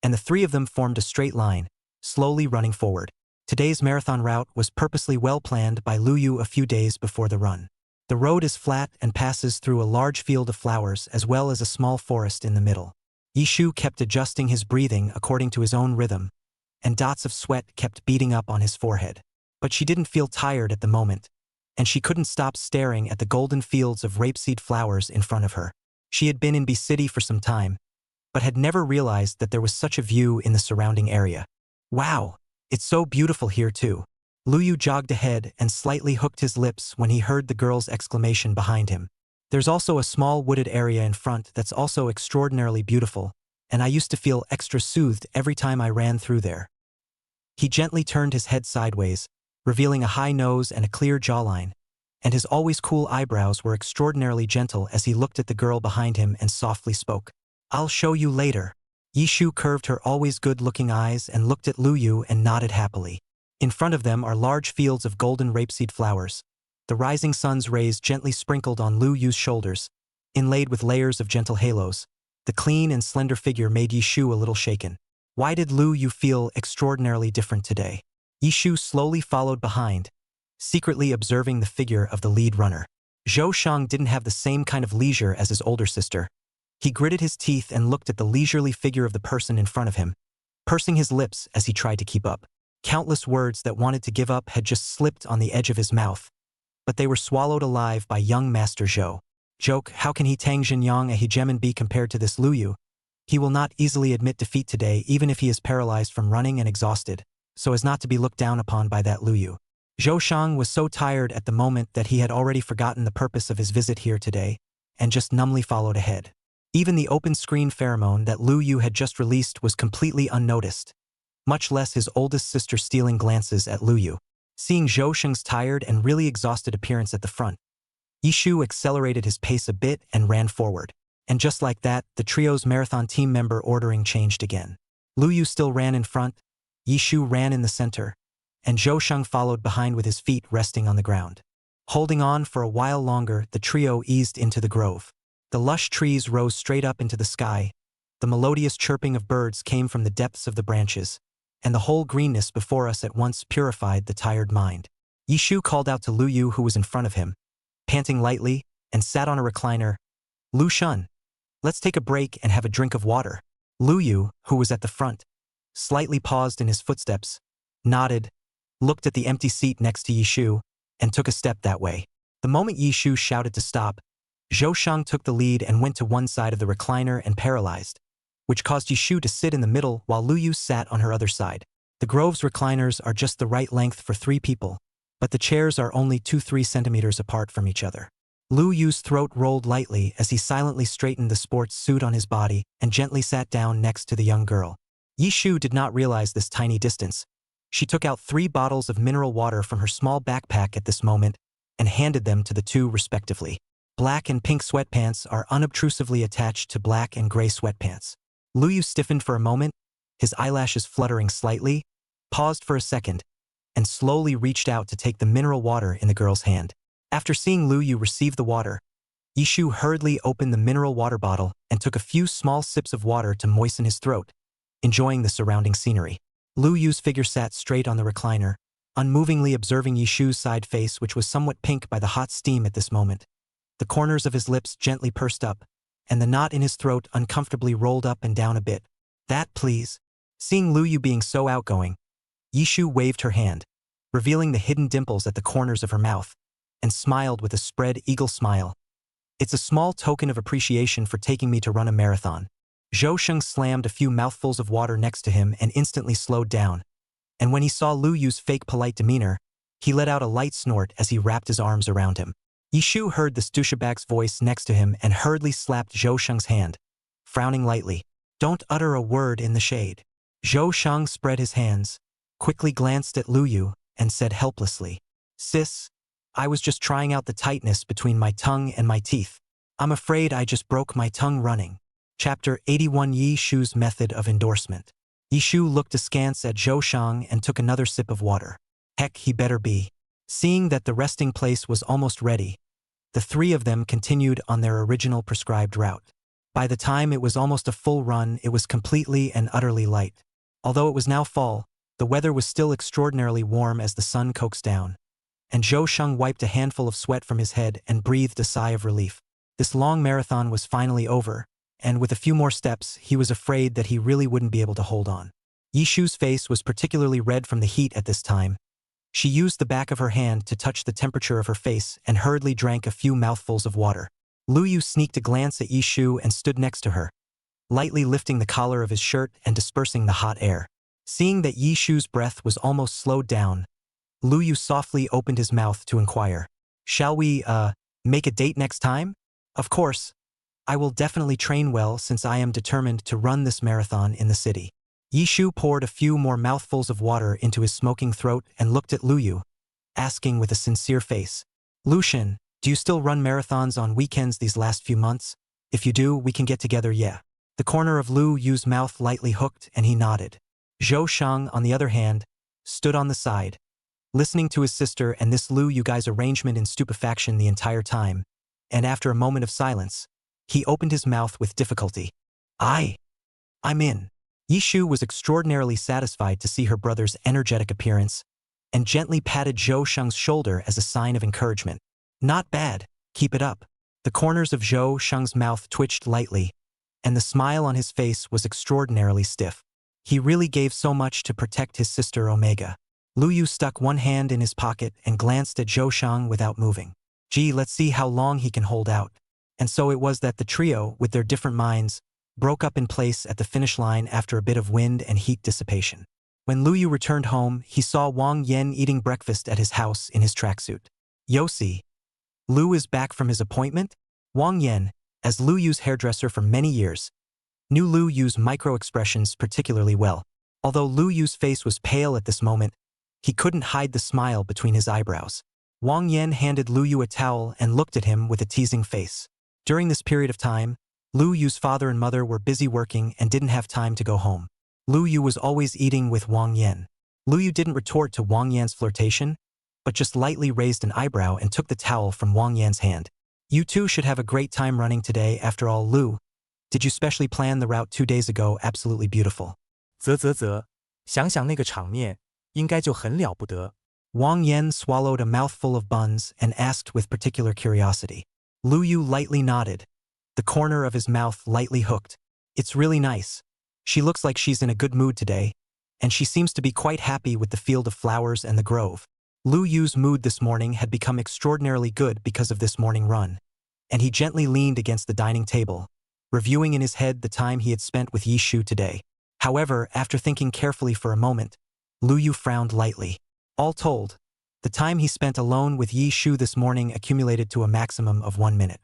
[SPEAKER 2] and the three of them formed a straight line, slowly running forward. Today's marathon route was purposely well planned by Lu Yu a few days before the run. The road is flat and passes through a large field of flowers as well as a small forest in the middle. Yishu kept adjusting his breathing according to his own rhythm, and dots of sweat kept beating up on his forehead. But she didn't feel tired at the moment, and she couldn't stop staring at the golden fields of rapeseed flowers in front of her. She had been in B City for some time, but had never realized that there was such a view in the surrounding area. Wow, it's so beautiful here too. Lu Yu jogged ahead and slightly hooked his lips when he heard the girl's exclamation behind him. There's also a small wooded area in front that's also extraordinarily beautiful, and I used to feel extra soothed every time I ran through there. He gently turned his head sideways, revealing a high nose and a clear jawline, and his always cool eyebrows were extraordinarily gentle as he looked at the girl behind him and softly spoke. "I'll show you later." Yishu curved her always good-looking eyes and looked at Lu Yu and nodded happily. In front of them are large fields of golden rapeseed flowers. The rising sun's rays gently sprinkled on Lu Yu's shoulders, inlaid with layers of gentle halos. The clean and slender figure made Yishu a little shaken. Why did Lu Yu feel extraordinarily different today? Yishu slowly followed behind, secretly observing the figure of the lead runner. Zhou Sheng didn't have the same kind of leisure as his older sister. He gritted his teeth and looked at the leisurely figure of the person in front of him, pursing his lips as he tried to keep up. Countless words that wanted to give up had just slipped on the edge of his mouth, but they were swallowed alive by young Master Zhou. "Joke, how can he Tang Xinjiang a hegemon be compared to this Lu Yu? He will not easily admit defeat today even if he is paralyzed from running and exhausted, so as not to be looked down upon by that Lu Yu." Zhou Sheng was so tired at the moment that he had already forgotten the purpose of his visit here today, and just numbly followed ahead. Even the open-screen pheromone that Lu Yu had just released was completely unnoticed, much less his oldest sister stealing glances at Lu Yu. Seeing Zhou Sheng's tired and really exhausted appearance at the front, Yishu accelerated his pace a bit and ran forward. And just like that, the trio's marathon team member ordering changed again. Lu Yu still ran in front, Yishu ran in the center, and Zhou Sheng followed behind with his feet resting on the ground. Holding on for a while longer, the trio eased into the grove. The lush trees rose straight up into the sky. The melodious chirping of birds came from the depths of the branches, and the whole greenness before us at once purified the tired mind. Yishu called out to Lu Yu, who was in front of him, panting lightly, and sat on a recliner. "Lu Shun, let's take a break and have a drink of water." Lu Yu, who was at the front, slightly paused in his footsteps, nodded, looked at the empty seat next to Yishu, and took a step that way. The moment Yishu shouted to stop, Zhou Sheng took the lead and went to one side of the recliner and paralyzed, which caused Yishu to sit in the middle while Lu Yu sat on her other side. The grove's recliners are just the right length for 3 people, but the chairs are only 2-3 centimeters apart from each other. Lu Yu's throat rolled lightly as he silently straightened the sports suit on his body and gently sat down next to the young girl. Yishu did not realize this tiny distance. She took out 3 bottles of mineral water from her small backpack at this moment and handed them to the two respectively. Black and pink sweatpants are unobtrusively attached to black and gray sweatpants. Lu Yu stiffened for a moment, his eyelashes fluttering slightly, paused for a second, and slowly reached out to take the mineral water in the girl's hand. After seeing Lu Yu receive the water, Yishu hurriedly opened the mineral water bottle and took a few small sips of water to moisten his throat, enjoying the surrounding scenery. Lu Yu's figure sat straight on the recliner, unmovingly observing Yishu's side face, which was somewhat pink by the hot steam at this moment. The corners of his lips gently pursed up, and the knot in his throat uncomfortably rolled up and down a bit. "That, please." Seeing Lu Yu being so outgoing, Yishu waved her hand, revealing the hidden dimples at the corners of her mouth, and smiled with a spread eagle smile, It's a small token of appreciation for taking me to run a marathon. Zhou Sheng slammed a few mouthfuls of water next to him and instantly slowed down. And when he saw Lu Yu's fake polite demeanor, he let out a light snort as he wrapped his arms around him. Yishu heard the douchebag's voice next to him and hurriedly slapped Zhou Sheng's hand, frowning lightly. Don't utter a word in the shade. Zhou Sheng spread his hands, quickly glanced at Lu Yu, and said helplessly, Sis, I was just trying out the tightness between my tongue and my teeth. I'm afraid I just broke my tongue running. Chapter 81 Yishu's Method of Endorsement. Yishu looked askance at Zhou Sheng and took another sip of water. Heck, he better be. Seeing that the resting place was almost ready, the three of them continued on their original prescribed route. By the time it was almost a full run, it was completely and utterly light. Although it was now fall, the weather was still extraordinarily warm as the sun coaxed down. And Zhou Sheng wiped a handful of sweat from his head and breathed a sigh of relief. This long marathon was finally over, and with a few more steps, he was afraid that he really wouldn't be able to hold on. Yishu's face was particularly red from the heat at this time. She used the back of her hand to touch the temperature of her face and hurriedly drank a few mouthfuls of water. Lu Yu sneaked a glance at Yishu and stood next to her, lightly lifting the collar of his shirt and dispersing the hot air. Seeing that Yishu's breath was almost slowed down, Lu Yu softly opened his mouth to inquire, Shall we, make a date next time? Of course. I will definitely train well since I am determined to run this marathon in the city. Yishu poured a few more mouthfuls of water into his smoking throat and looked at Lu Yu, asking with a sincere face, Lucian, do you still run marathons on weekends these last few months? If you do, we can get together, yeah. The corner of Lu Yu's mouth lightly hooked and he nodded. Zhou Sheng, on the other hand, stood on the side, listening to his sister and this Lu Yu guy's arrangement in stupefaction the entire time, and after a moment of silence, he opened his mouth with difficulty. I'm in. Yishu was extraordinarily satisfied to see her brother's energetic appearance and gently patted Zhou Sheng's shoulder as a sign of encouragement. Not bad, keep it up. The corners of Zhou Sheng's mouth twitched lightly, and the smile on his face was extraordinarily stiff. He really gave so much to protect his sister Omega. Lu Yu stuck one hand in his pocket and glanced at Zhou Sheng without moving. Gee, let's see how long he can hold out. And so it was that the trio, with their different minds, broke up in place at the finish line after a bit of wind and heat dissipation. When Lu Yu returned home, he saw Wang Yan eating breakfast at his house in his tracksuit. Yossi, Lu is back from his appointment? Wang Yan, as Lu Yu's hairdresser for many years, knew Lu Yu's micro-expressions particularly well. Although Lu Yu's face was pale at this moment, he couldn't hide the smile between his eyebrows. Wang Yan handed Lu Yu a towel and looked at him with a teasing face. During this period of time, Lu Yu's father and mother were busy working and didn't have time to go home. Lu Yu was always eating with Wang Yan. Lu Yu didn't retort to Wang Yan's flirtation, but just lightly raised an eyebrow and took the towel from Wang Yan's hand. You two should have a great time running today. After all, Lu, did you specially plan the route 2 days ago? Absolutely beautiful.
[SPEAKER 4] 想想那个场面，应该就很了不得。
[SPEAKER 2] Wang Yan swallowed a mouthful of buns and asked with particular curiosity. Lu Yu lightly nodded, the corner of his mouth lightly hooked. It's really nice. She looks like she's in a good mood today, and she seems to be quite happy with the field of flowers and the grove. Lu Yu's mood this morning had become extraordinarily good because of this morning run, and he gently leaned against the dining table, reviewing in his head the time he had spent with Yishu today. However, after thinking carefully for a moment, Lu Yu frowned lightly. All told, the time he spent alone with Yishu this morning accumulated to a maximum of 1 minute.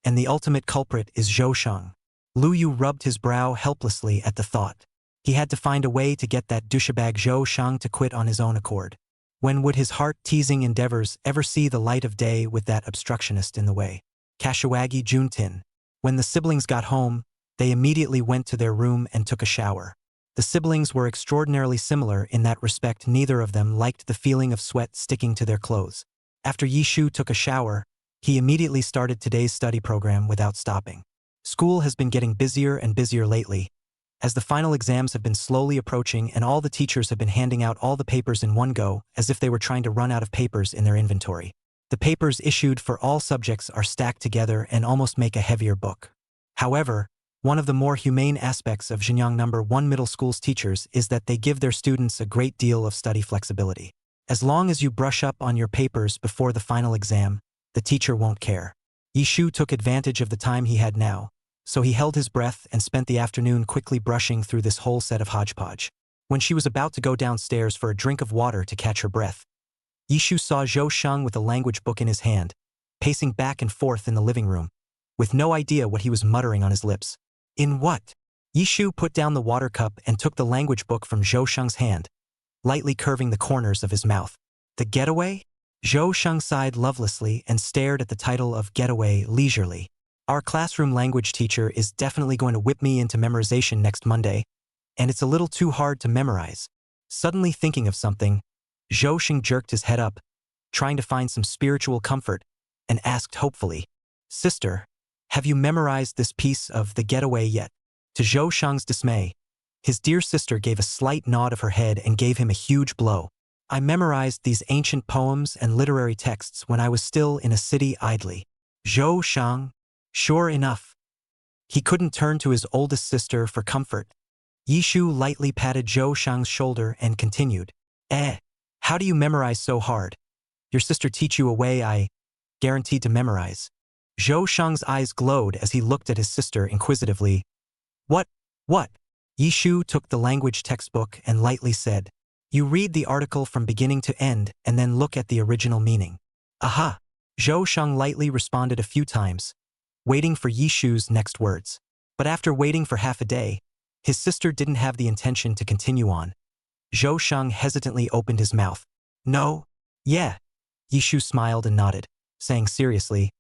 [SPEAKER 2] And the ultimate culprit is Zhou Sheng. Lu Yu rubbed his brow helplessly at the thought. He had to find a way to get that douchebag Zhou Sheng to quit on his own accord. When would his heart-teasing endeavors ever see the light of day with that obstructionist in the way? Kashiwagi Juntin. When the siblings got home, they immediately went to their room and took a shower. The siblings were extraordinarily similar in that respect. Neither of them liked the feeling of sweat sticking to their clothes. After Yishu took a shower, he immediately started today's study program without stopping. School has been getting busier and busier lately, as the final exams have been slowly approaching and all the teachers have been handing out all the papers in one go as if they were trying to run out of papers in their inventory. The papers issued for all subjects are stacked together and almost make a heavier book. However, one of the more humane aspects of Xinjiang No. 1 middle school's teachers is that they give their students a great deal of study flexibility. As long as you brush up on your papers before the final exam, the teacher won't care. Yishu took advantage of the time he had now, so he held his breath and spent the afternoon quickly brushing through this whole set of hodgepodge. When she was about to go downstairs for a drink of water to catch her breath, Yishu saw Zhou Sheng with a language book in his hand, pacing back and forth in the living room, with no idea what he was muttering on his lips. In what? Yishu put down the water cup and took the language book from Zhou Sheng's hand, lightly curving the corners of his mouth. The Getaway? Zhou Sheng sighed lovelessly and stared at the title of Getaway leisurely. Our classroom language teacher is definitely going to whip me into memorization next Monday, and it's a little too hard to memorize. Suddenly thinking of something, Zhou Sheng jerked his head up, trying to find some spiritual comfort, and asked hopefully, "Sister, have you memorized this piece of The Getaway yet?" To Zhou Sheng's dismay, his dear sister gave a slight nod of her head and gave him a huge blow. "I memorized these ancient poems and literary texts when I was still in a city idly." Zhou Sheng, sure enough. He couldn't turn to his oldest sister for comfort. Yishu lightly patted Zhou Sheng's shoulder and continued, How do you memorize so hard? Your sister teach you a way I guaranteed to memorize." Zhou Sheng's eyes glowed as he looked at his sister inquisitively. What? Yishu took the language textbook and lightly said, "You read the article from beginning to end and then look at the original meaning." "Aha!" Zhou Sheng lightly responded a few times, waiting for Yishu's next words. But after waiting for half a day, his sister didn't have the intention to continue on. Zhou Sheng hesitantly opened his mouth. "No? Yeah." Yishu smiled and nodded, saying seriously,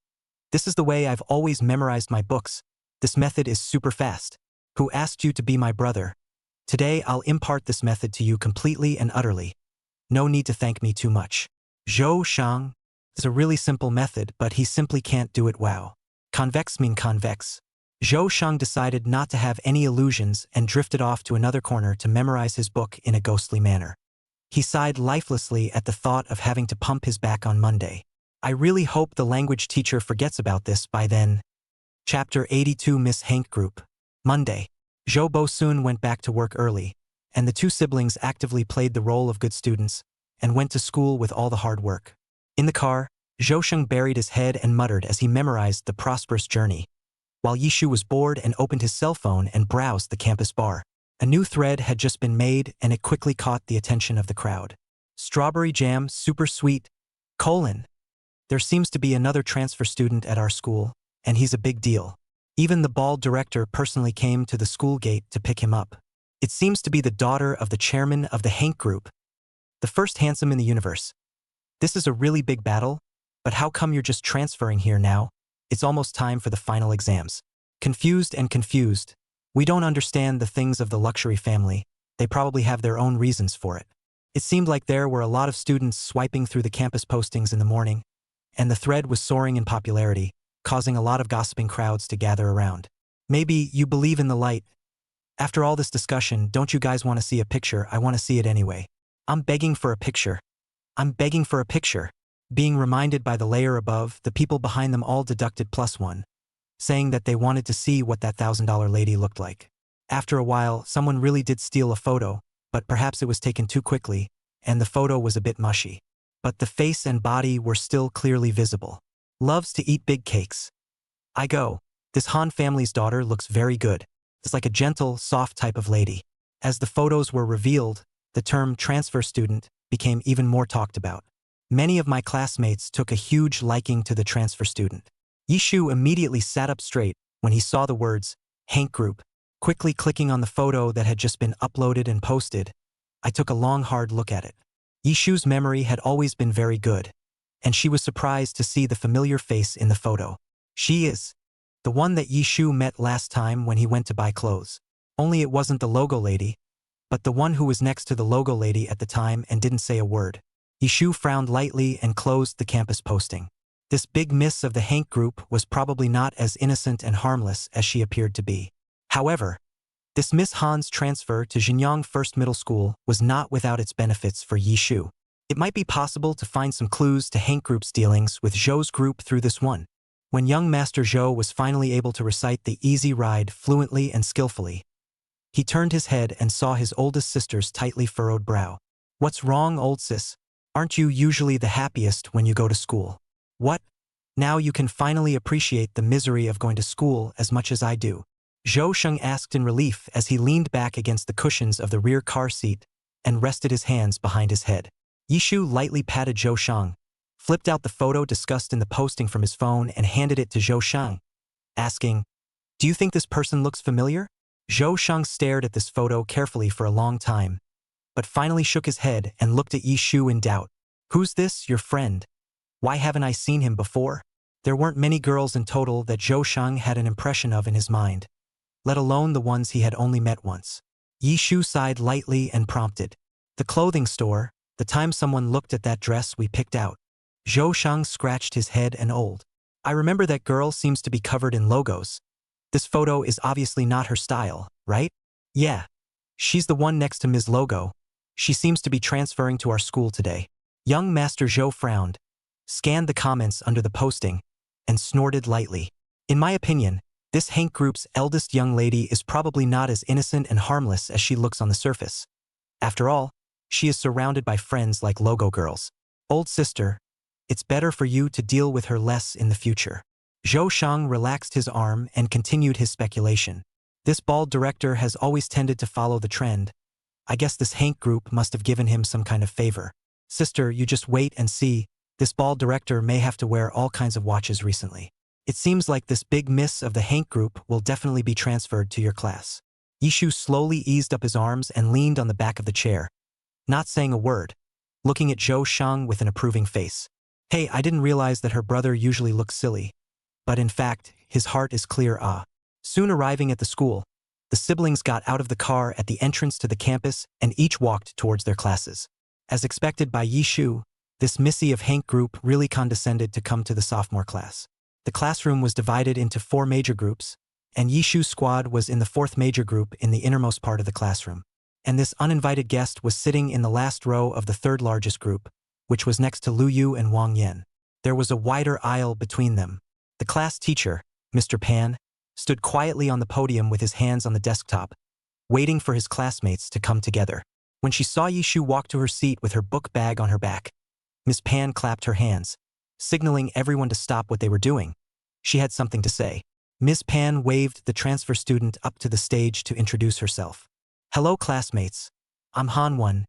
[SPEAKER 2] "This is the way I've always memorized my books. This method is super fast. Who asked you to be my brother? Today I'll impart this method to you completely and utterly. No need to thank me too much." Zhou Sheng is a really simple method, but he simply can't do it wow. Convex mean convex. Zhou Sheng decided not to have any illusions and drifted off to another corner to memorize his book in a ghostly manner. He sighed lifelessly at the thought of having to pump his back on Monday. I really hope the language teacher forgets about this by then. Chapter 82 Miss Hank Group. Monday. Zhou Bosun went back to work early, and the two siblings actively played the role of good students and went to school with all the hard work. In the car, Zhou Sheng buried his head and muttered as he memorized The Prosperous Journey, while Yishu was bored and opened his cell phone and browsed the campus bar. A new thread had just been made and it quickly caught the attention of the crowd. Strawberry jam, super sweet, : There seems to be another transfer student at our school, and he's a big deal. Even the bald director personally came to the school gate to pick him up. It seems to be the daughter of the chairman of the Hank Group, the first handsome in the universe. This is a really big battle, but how come you're just transferring here now? It's almost time for the final exams. Confused, we don't understand the things of the luxury family. They probably have their own reasons for it. It seemed like there were a lot of students swiping through the campus postings in the morning, and the thread was soaring in popularity, causing a lot of gossiping crowds to gather around. Maybe you believe in the light. After all this discussion, don't you guys want to see a picture? I want to see it anyway. I'm begging for a picture. Being reminded by the layer above, the people behind them all deducted +1, saying that they wanted to see what that $1,000 lady looked like. After a while, someone really did steal a photo, but perhaps it was taken too quickly, and the photo was a bit mushy. But the face and body were still clearly visible. Loves to eat big cakes. I go. This Han family's daughter looks very good. It's like a gentle, soft type of lady. As the photos were revealed, the term transfer student became even more talked about. Many of my classmates took a huge liking to the transfer student. Yishu immediately sat up straight when he saw the words, Hank Group. Quickly clicking on the photo that had just been uploaded and posted, I took a long hard look at it. Yishu's memory had always been very good, and she was surprised to see the familiar face in the photo. She is the one that Yishu met last time when he went to buy clothes. Only it wasn't the logo lady, but the one who was next to the logo lady at the time and didn't say a word. Yishu frowned lightly and closed the campus posting. This big miss of the Hank Group was probably not as innocent and harmless as she appeared to be. However, this Miss Han's transfer to Xinjiang First Middle School was not without its benefits for Yishu. It might be possible to find some clues to Hank Group's dealings with Zhou's group through this one. When young Master Zhou was finally able to recite the easy ride fluently and skillfully, he turned his head and saw his oldest sister's tightly furrowed brow. What's wrong, old sis? Aren't you usually the happiest when you go to school? What? Now you can finally appreciate the misery of going to school as much as I do. Zhou Sheng asked in relief as he leaned back against the cushions of the rear car seat and rested his hands behind his head. Yishu lightly patted Zhou Sheng, flipped out the photo discussed in the posting from his phone and handed it to Zhou Sheng, asking, "Do you think this person looks familiar?" Zhou Sheng stared at this photo carefully for a long time, but finally shook his head and looked at Yishu in doubt. "Who's this, your friend? Why haven't I seen him before?" There weren't many girls in total that Zhou Sheng had an impression of in his mind, let alone the ones he had only met once. Yishu sighed lightly and prompted, "The clothing store, the time someone looked at that dress we picked out." Zhou Sheng scratched his head and "I remember that girl seems to be covered in logos. This photo is obviously not her style, right?" "Yeah. She's the one next to Ms. Logo. She seems to be transferring to our school today." Young Master Zhou frowned, scanned the comments under the posting, and snorted lightly. "In my opinion, this Hank group's eldest young lady is probably not as innocent and harmless as she looks on the surface. After all, she is surrounded by friends like Logo girls. Old sister, it's better for you to deal with her less in the future." Zhou Sheng relaxed his arm and continued his speculation. "This bald director has always tended to follow the trend. I guess this Hank group must have given him some kind of favor. Sister, you just wait and see. This bald director may have to wear all kinds of watches recently. It seems like this big miss of the Hank group will definitely be transferred to your class." Yishu slowly eased up his arms and leaned on the back of the chair, not saying a word, looking at Zhou Sheng with an approving face. "Hey, I didn't realize that her brother usually looks silly. But in fact, his heart is clear." Soon arriving at the school, the siblings got out of the car at the entrance to the campus and each walked towards their classes. As expected by Yishu, this Missy of Hank group really condescended to come to the sophomore class. The classroom was divided into 4 major groups, and Yishu's squad was in the 4th major group in the innermost part of the classroom. And this uninvited guest was sitting in the last row of the 3rd largest group, which was next to Lu Yu and Wang Yan. There was a wider aisle between them. The class teacher, Mr. Pan, stood quietly on the podium with his hands on the desktop, waiting for his classmates to come together. When she saw Yishu walk to her seat with her book bag on her back, Miss Pan clapped her hands, signaling everyone to stop what they were doing. She had something to say. Miss Pan waved the transfer student up to the stage to introduce herself. "Hello, classmates. I'm Han-Wen.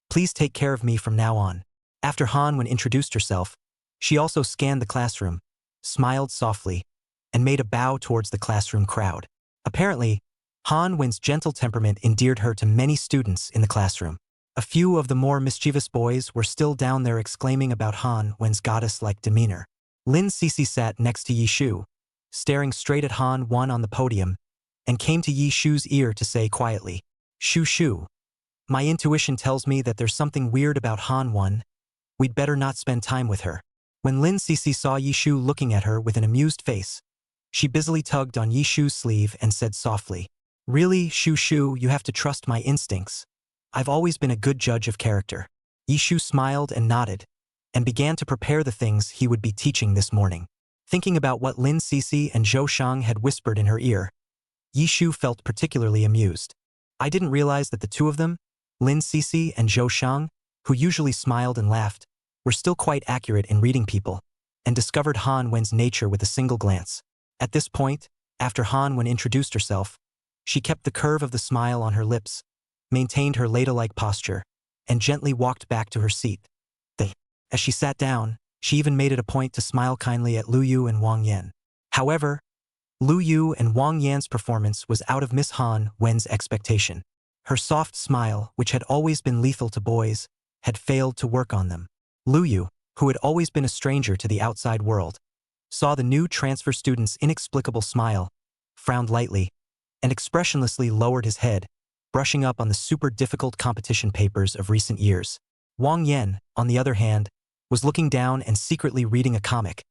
[SPEAKER 2] Please take care of me from now on." After Han-Wen introduced herself, she also scanned the classroom, smiled softly, and made a bow towards the classroom crowd. Apparently, Han-Wen's gentle temperament endeared her to many students in the classroom. A few of the more mischievous boys were still down there exclaiming about Han-Wen's goddess-like demeanor. Lin Cece sat next to Yishu, staring straight at Han-Wen on the podium, and came to Yishu's ear to say quietly, "Shu, my intuition tells me that there's something weird about Han-Wen. We'd better not spend time with her." When Lin Cece saw Yishu looking at her with an amused face, she busily tugged on Yishu's sleeve and said softly, "Really, Shu, you have to trust my instincts. I've always been a good judge of character." Yishu smiled and nodded, and began to prepare the things he would be teaching this morning. Thinking about what Lin Cece and Zhou Sheng had whispered in her ear, Yishu felt particularly amused. "I didn't realize that the two of them, Lin Cece and Zhou Sheng, who usually smiled and laughed, were still quite accurate in reading people, and discovered Han-Wen's nature with a single glance." At this point, after Han-Wen introduced herself, she kept the curve of the smile on her lips, maintained her ladle-like posture, and gently walked back to her seat. As she sat down, she even made it a point to smile kindly at Lu Yu and Wang Yan. However, Lu Yu and Wang Yan's performance was out of Miss Han-Wen's expectation. Her soft smile, which had always been lethal to boys, had failed to work on them. Lu Yu, who had always been a stranger to the outside world, saw the new transfer student's inexplicable smile, frowned lightly, and expressionlessly lowered his head, brushing up on the super difficult competition papers of recent years. Wang Yan, on the other hand, was looking down and secretly reading a comic,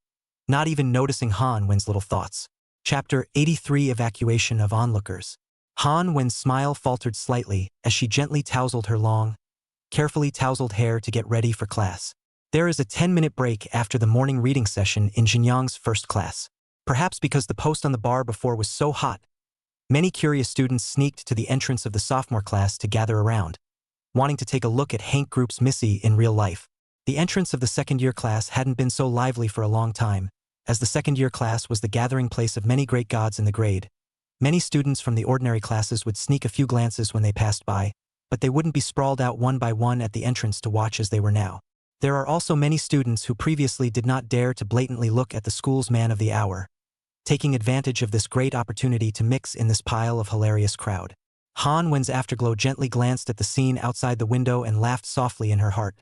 [SPEAKER 2] not even noticing Han-Wen's little thoughts. Chapter 83: Evacuation of Onlookers. Han-Wen's smile faltered slightly as she gently tousled her long, carefully tousled hair to get ready for class. There is a 10-minute break after the morning reading session in Jinyang's first class. Perhaps because the post on the bar before was so hot, many curious students sneaked to the entrance of the sophomore class to gather around, wanting to take a look at Hank Group's Missy in real life. The entrance of the second-year class hadn't been so lively for a long time, as the second-year class was the gathering place of many great gods in the grade. Many students from the ordinary classes would sneak a few glances when they passed by, but they wouldn't be sprawled out one by one at the entrance to watch as they were now. There are also many students who previously did not dare to blatantly look at the school's man of the hour, taking advantage of this great opportunity to mix in this pile of hilarious crowd. Han Wen's afterglow gently glanced at the scene outside the window and laughed softly in her heart,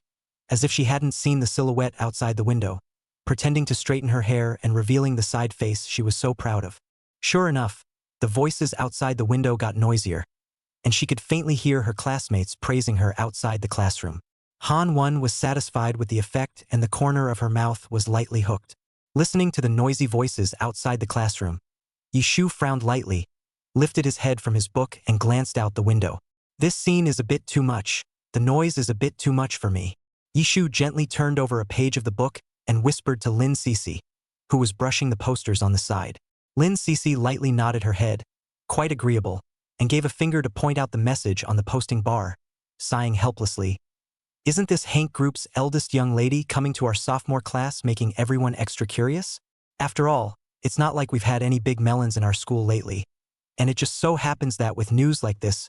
[SPEAKER 2] as if she hadn't seen the silhouette outside the window, pretending to straighten her hair and revealing the side face she was so proud of. Sure enough, the voices outside the window got noisier, and she could faintly hear her classmates praising her outside the classroom. Han Wen was satisfied with the effect and the corner of her mouth was lightly hooked. Listening to the noisy voices outside the classroom, Yishu frowned lightly, lifted his head from his book and glanced out the window. This scene is a bit too much. The noise is a bit too much for me. Yishu gently turned over a page of the book and whispered to Lin Cece, who was brushing the posters on the side. Lin Cece lightly nodded her head, quite agreeable, and gave a finger to point out the message on the posting bar, sighing helplessly. Isn't this Hank Group's eldest young lady coming to our sophomore class making everyone extra curious? After all, it's not like we've had any big melons in our school lately. And it just so happens that with news like this,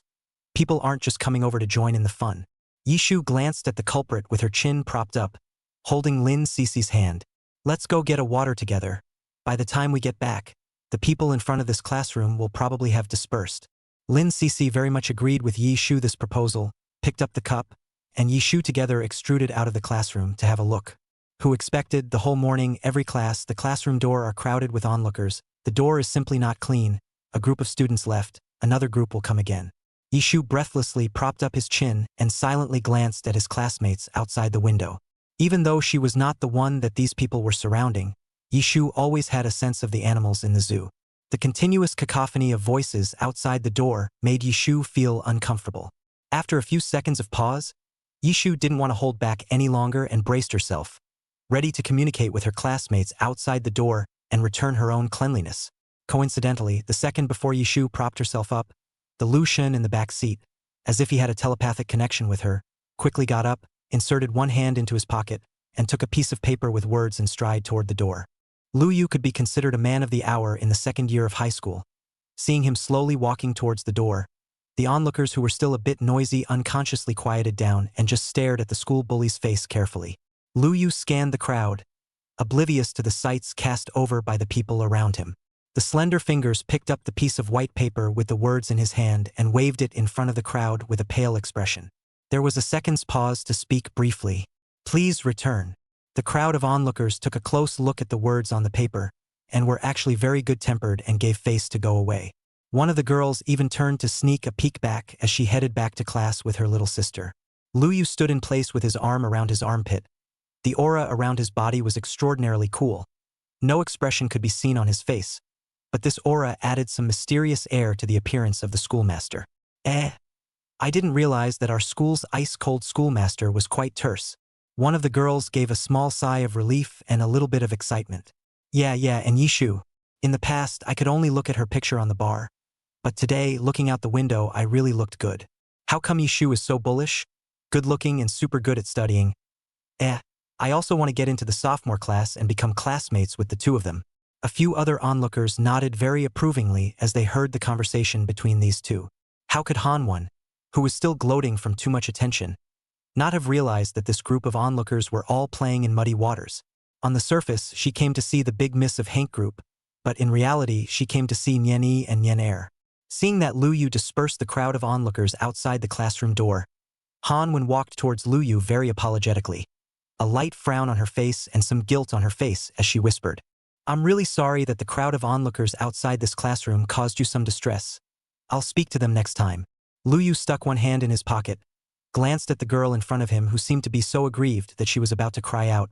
[SPEAKER 2] people aren't just coming over to join in the fun. Yishu glanced at the culprit with her chin propped up, holding Lin Cece's hand. Let's go get a water together. By the time we get back, the people in front of this classroom will probably have dispersed. Lin Cece very much agreed with Yishu this proposal, picked up the cup, and Yishu together extruded out of the classroom to have a look. Who expected the whole morning, every class, the classroom door are crowded with onlookers. The door is simply not clean. A group of students left, another group will come again. Yishu breathlessly propped up his chin and silently glanced at his classmates outside the window. Even though she was not the one that these people were surrounding, Yishu always had a sense of the animals in the zoo. The continuous cacophony of voices outside the door made Yishu feel uncomfortable. After a few seconds of pause, Yishu didn't want to hold back any longer and braced herself, ready to communicate with her classmates outside the door and return her own cleanliness. Coincidentally, the second before Yishu propped herself up, the Lucian in the back seat, as if he had a telepathic connection with her, quickly got up, inserted one hand into his pocket, and took a piece of paper with words in stride toward the door. Lu Yu could be considered a man of the hour in the second year of high school. Seeing him slowly walking towards the door, the onlookers who were still a bit noisy unconsciously quieted down and just stared at the school bully's face carefully. Lu Yu scanned the crowd, oblivious to the sights cast over by the people around him. The slender fingers picked up the piece of white paper with the words in his hand and waved it in front of the crowd with a pale expression. There was a second's pause to speak briefly. Please return. The crowd of onlookers took a close look at the words on the paper and were actually very good-tempered and gave face to go away. One of the girls even turned to sneak a peek back as she headed back to class with her little sister. Lu Yu stood in place with his arm around his armpit. The aura around his body was extraordinarily cool. No expression could be seen on his face, but this aura added some mysterious air to the appearance of the schoolmaster. I didn't realize that our school's ice-cold schoolmaster was quite terse. One of the girls gave a small sigh of relief and a little bit of excitement. Yeah, and Yishu. In the past, I could only look at her picture on the bar. But today, looking out the window, I really looked good. How come Yishu is so bullish? Good-looking and super good at studying. I also want to get into the sophomore class and become classmates with the two of them. A few other onlookers nodded very approvingly as they heard the conversation between these two. How could Han Wen, who was still gloating from too much attention, not have realized that this group of onlookers were all playing in muddy waters? On the surface, she came to see the big miss of Hank Group, but in reality, she came to see Nyen Yi and Nyen Air. Seeing that Lu Yu dispersed the crowd of onlookers outside the classroom door, Han Wen walked towards Lu Yu very apologetically, a light frown on her face and some guilt on her face as she whispered, I'm really sorry that the crowd of onlookers outside this classroom caused you some distress. I'll speak to them next time. Lu Yu stuck one hand in his pocket, glanced at the girl in front of him who seemed to be so aggrieved that she was about to cry out,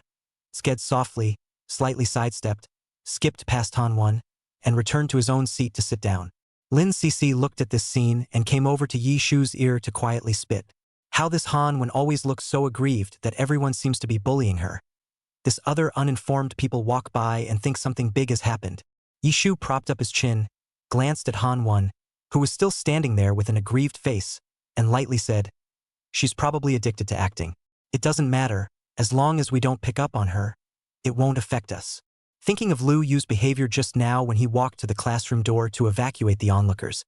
[SPEAKER 2] sked softly, slightly sidestepped, skipped past Han Wen, and returned to his own seat to sit down. Lin Cece looked at this scene and came over to Yishu's ear to quietly spit. How this Han Wen always looks so aggrieved that everyone seems to be bullying her. This other uninformed people walk by and think something big has happened. Yishu propped up his chin, glanced at Han Wen, who was still standing there with an aggrieved face, and lightly said, She's probably addicted to acting. It doesn't matter, as long as we don't pick up on her, it won't affect us. Thinking of Lu Yu's behavior just now when he walked to the classroom door to evacuate the onlookers,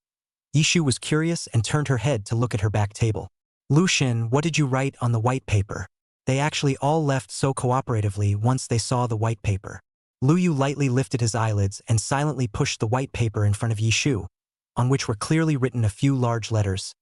[SPEAKER 2] Yishu was curious and turned her head to look at her back table. Lu Xin, what did you write on the white paper? They actually all left so cooperatively once they saw the white paper. Lu Yu lightly lifted his eyelids and silently pushed the white paper in front of Yishu, on which were clearly written a few large letters.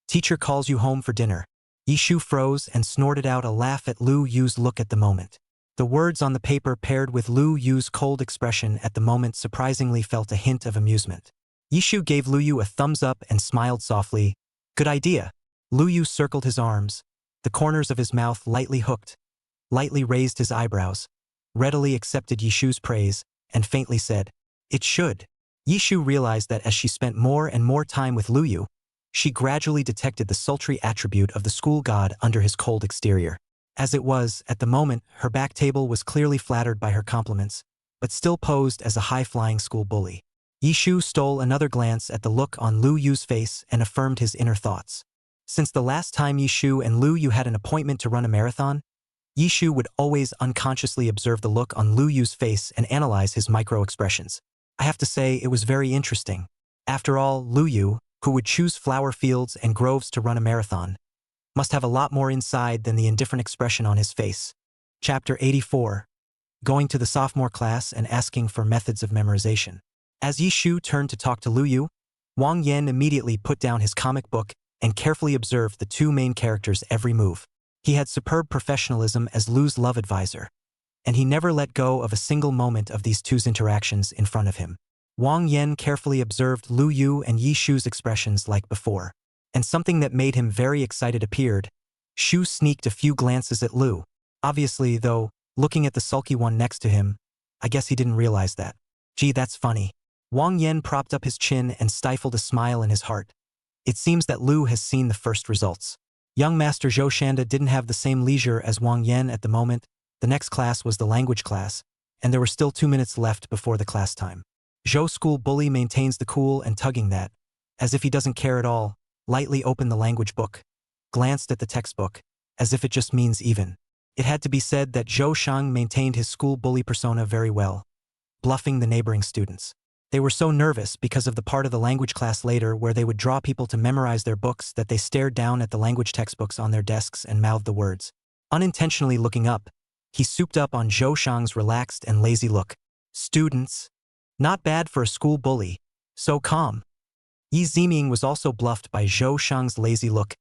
[SPEAKER 2] Teacher calls you home for dinner. Yishu froze and snorted out a laugh at Lu Yu's look at the moment. The words on the paper paired with Lu Yu's cold expression at the moment surprisingly felt a hint of amusement. Yishu gave Lu Yu a thumbs up and smiled softly. Good idea. Lu Yu circled his arms, the corners of his mouth lightly hooked, lightly raised his eyebrows, readily accepted Yishu's praise, and faintly said, It should. Yishu realized that as she spent more and more time with Lu Yu, she gradually detected the sultry attribute of the school god under his cold exterior. As it was, at the moment, her back table was clearly flattered by her compliments, but still posed as a high-flying school bully. Yishu stole another glance at the look on Lu Yu's face and affirmed his inner thoughts. Since the last time Yishu and Lu Yu had an appointment to run a marathon, Yishu would always unconsciously observe the look on Lu Yu's face and analyze his micro-expressions. I have to say it was very interesting. After all, Lu Yu, who would choose flower fields and groves to run a marathon, must have a lot more inside than the indifferent expression on his face. Chapter 84. Going to the sophomore class and asking for methods of memorization. As Yishu turned to talk to Lu Yu, Wang Yan immediately put down his comic book and carefully observed the two main characters' every move. He had superb professionalism as Lu's love advisor, and he never let go of a single moment of these two's interactions in front of him. Wang Yan carefully observed Lu Yu and Yishu's expressions like before, and something that made him very excited appeared. Shu sneaked a few glances at Lu. Obviously, though, looking at the sulky one next to him, I guess he didn't realize that. Gee, that's funny. Wang Yan propped up his chin and stifled a smile in his heart. It seems that Lu has seen the first results. Young Master Zhou Shanda didn't have the same leisure as Wang Yan at the moment. The next class was the language class, and there were still 2 minutes left before the class time. Zhou School Bully maintains the cool and tugging that, as if he doesn't care at all, lightly opened the language book, glanced at the textbook, as if it just means even. It had to be said that Zhou Shang maintained his school bully persona very well, bluffing the neighboring students. They were so nervous because of the part of the language class later where they would draw people to memorize their books that they stared down at the language textbooks on their desks and mouthed the words. Unintentionally looking up, he souped up on Zhou Shang's relaxed and lazy look. Students. Not bad for a school bully. So calm. Yi Ziming was also bluffed by Zhou Shang's lazy look,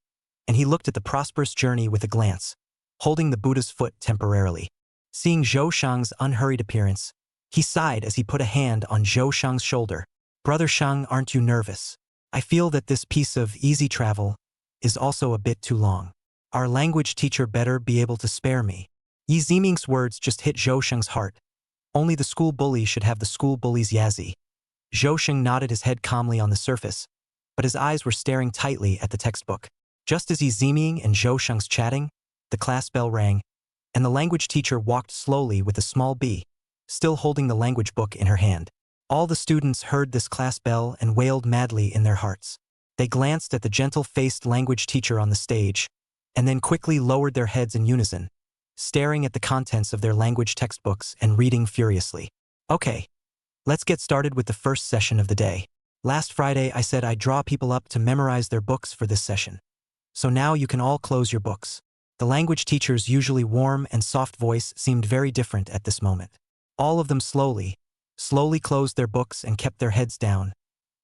[SPEAKER 2] and he looked at the prosperous journey with a glance, holding the Buddha's foot temporarily. Seeing Zhou Shang's unhurried appearance, he sighed as he put a hand on Zhou Shang's shoulder. Brother Shang, aren't you nervous? I feel that this piece of easy travel is also a bit too long. Our language teacher better be able to spare me. Yi Ziming's words just hit Zhou Shang's heart. Only the school bully should have the school bully's yazzie. Zhou Sheng nodded his head calmly on the surface, but his eyes were staring tightly at the textbook. Just as Yi Ziming and Zhou Sheng's chatting, the class bell rang, and the language teacher walked slowly with a small bee, still holding the language book in her hand. All the students heard this class bell and wailed madly in their hearts. They glanced at the gentle-faced language teacher on the stage, and then quickly lowered their heads in unison, staring at the contents of their language textbooks and reading furiously. Okay, let's get started with the first session of the day. Last Friday I said I'd draw people up to memorize their books for this session. So now you can all close your books. The language teacher's usually warm and soft voice seemed very different at this moment. All of them slowly closed their books and kept their heads down,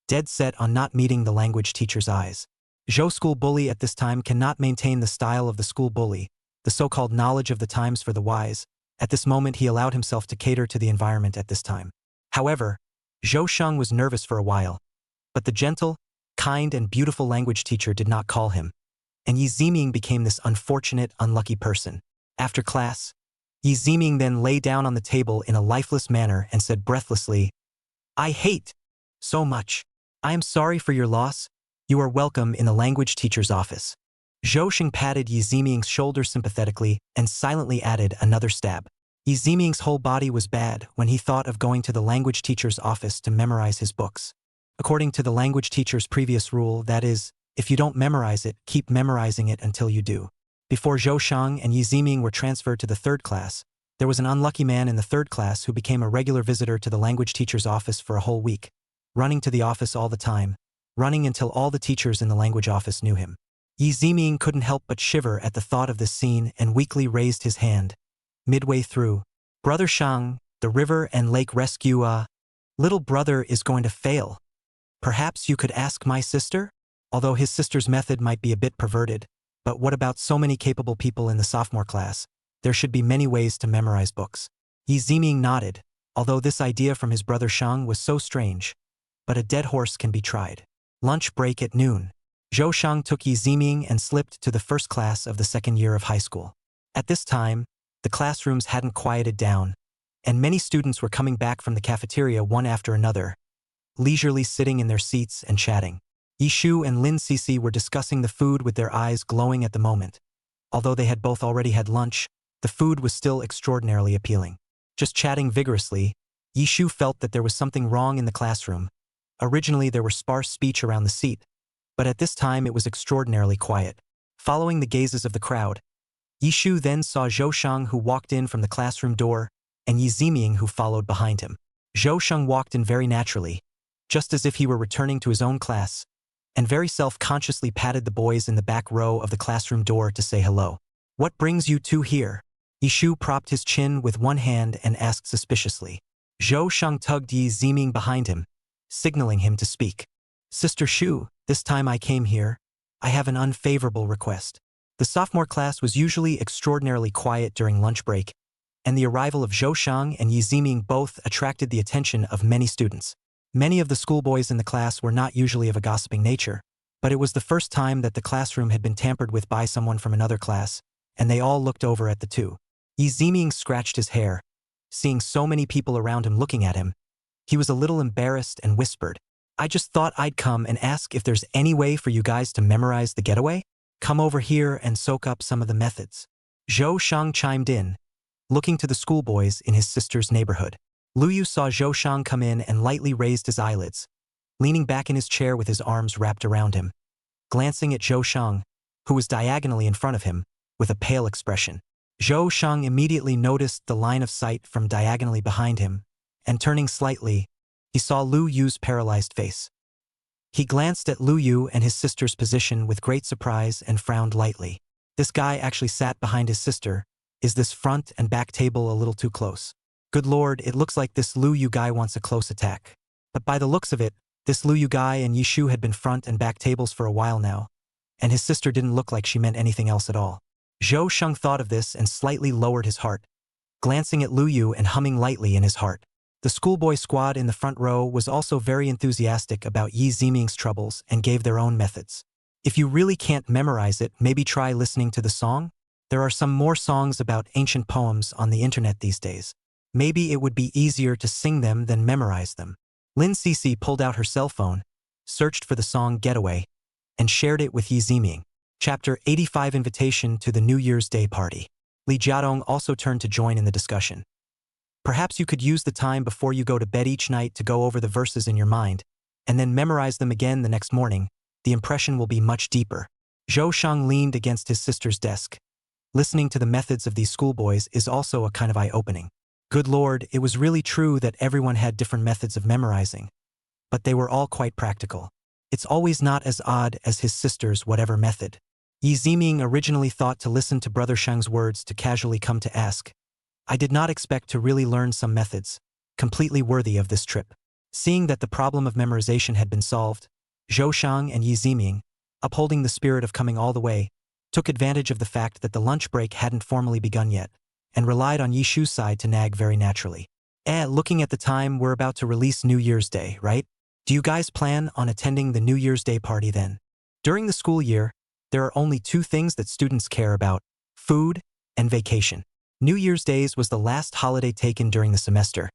[SPEAKER 2] dead set on not meeting the language teacher's eyes. Zhou School Bully at this time cannot maintain the style of the school bully, the so-called knowledge of the times for the wise. At this moment he allowed himself to cater to the environment at this time. However, Zhou Sheng was nervous for a while, but the gentle, kind and beautiful language teacher did not call him, and Yi Ziming became this unfortunate, unlucky person. After class, Yi Ziming then lay down on the table in a lifeless manner and said breathlessly, I hate so much. I am sorry for your loss. You are welcome in the language teacher's office. Zhou Sheng patted Yi Ziming's shoulder sympathetically and silently added another stab. Yi Ziming's whole body was bad when he thought of going to the language teacher's office to memorize his books. According to the language teacher's previous rule, that is, if you don't memorize it, keep memorizing it until you do. Before Zhou Shang and Yi Ziming were transferred to the third class, There was an unlucky man in the 3rd class who became a regular visitor to the language teacher's office for a whole week, running to the office all the time, running until all the teachers in the language office knew him. Yi Ziming couldn't help but shiver at the thought of this scene and weakly raised his hand. Midway through, Brother Shang, the river and lake rescue little brother is going to fail. Perhaps you could ask my sister? Although his sister's method might be a bit perverted, but what about so many capable people in the sophomore class? There should be many ways to memorize books. Yi Ziming nodded, although this idea from his brother Shang was so strange. But a dead horse can be tried. Lunch break at noon. Zhou Shang took Yi Ziming and slipped to the 1st class of the 2nd year of high school. At this time, the classrooms hadn't quieted down, and many students were coming back from the cafeteria one after another, leisurely sitting in their seats and chatting. Yi Shu and Lin Cece were discussing the food with their eyes glowing at the moment. Although they had both already had lunch, the food was still extraordinarily appealing. Just chatting vigorously, Yi Shu felt that there was something wrong in the classroom. Originally there were sparse speech around the seat, but at this time it was extraordinarily quiet. Following the gazes of the crowd, Yi Shu then saw Zhou Shang, who walked in from the classroom door, and Yi Ziming, who followed behind him. Zhou Shang walked in very naturally, just as if he were returning to his own class, and very self-consciously patted the boys in the back row of the classroom door to say hello. What brings you two here? Yi Shu propped his chin with one hand and asked suspiciously. Zhou Shang tugged Yi Ziming behind him, signaling him to speak. Sister Shu, this time I came here. I have an unfavorable request. The sophomore class was usually extraordinarily quiet during lunch break, and the arrival of Zhou Shang and Yi Ziming both attracted the attention of many students. Many of the schoolboys in the class were not usually of a gossiping nature, but it was the first time that the classroom had been tampered with by someone from another class, and they all looked over at the two. Yi Ziming scratched his hair. Seeing so many people around him looking at him, he was a little embarrassed and whispered, I just thought I'd come and ask if there's any way for you guys to memorize the getaway? Come over here and soak up some of the methods. Zhou Shang chimed in, looking to the schoolboys in his sister's neighborhood. Lu Yu saw Zhou Shang come in and lightly raised his eyelids, leaning back in his chair with his arms wrapped around him, glancing at Zhou Shang, who was diagonally in front of him, with a pale expression. Zhou Shang immediately noticed the line of sight from diagonally behind him, and turning slightly, he saw Lu Yu's paralyzed face. He glanced at Lu Yu and his sister's position with great surprise and frowned lightly. This guy actually sat behind his sister. Is this front and back table a little too close? Good lord, it looks like this Lu Yu guy wants a close attack. But by the looks of it, this Lu Yu guy and Yi Shu had been front and back tables for a while now, and his sister didn't look like she meant anything else at all. Zhou Shang thought of this and slightly lowered his heart, glancing at Lu Yu and humming lightly in his heart. The schoolboy squad in the front row was also very enthusiastic about Yi Ziming's troubles and gave their own methods. If you really can't memorize it, maybe try listening to the song? There are some more songs about ancient poems on the internet these days. Maybe it would be easier to sing them than memorize them. Lin Cece pulled out her cell phone, searched for the song Getaway, and shared it with Yi Ziming. Chapter 85 Invitation to the New Year's Day Party. Li Jiadong also turned to join in the discussion. Perhaps you could use the time before you go to bed each night to go over the verses in your mind, and then memorize them again the next morning. The impression will be much deeper. Zhou Shang leaned against his sister's desk. Listening to the methods of these schoolboys is also a kind of eye-opening. Good lord, it was really true that everyone had different methods of memorizing, but they were all quite practical. It's always not as odd as his sister's whatever method. Yi Ziming originally thought to listen to Brother Shang's words to casually come to ask. I did not expect to really learn some methods, completely worthy of this trip. Seeing that the problem of memorization had been solved, Zhou Shang and Yi Ziming, upholding the spirit of coming all the way, took advantage of the fact that the lunch break hadn't formally begun yet, and relied on Yi Shu's side to nag very naturally. Looking at the time, we're about to release New Year's Day, right? Do you guys plan on attending the New Year's Day party then? During the school year, there are only two things that students care about: food and vacation. New Year's Days was the last holiday taken during the semester,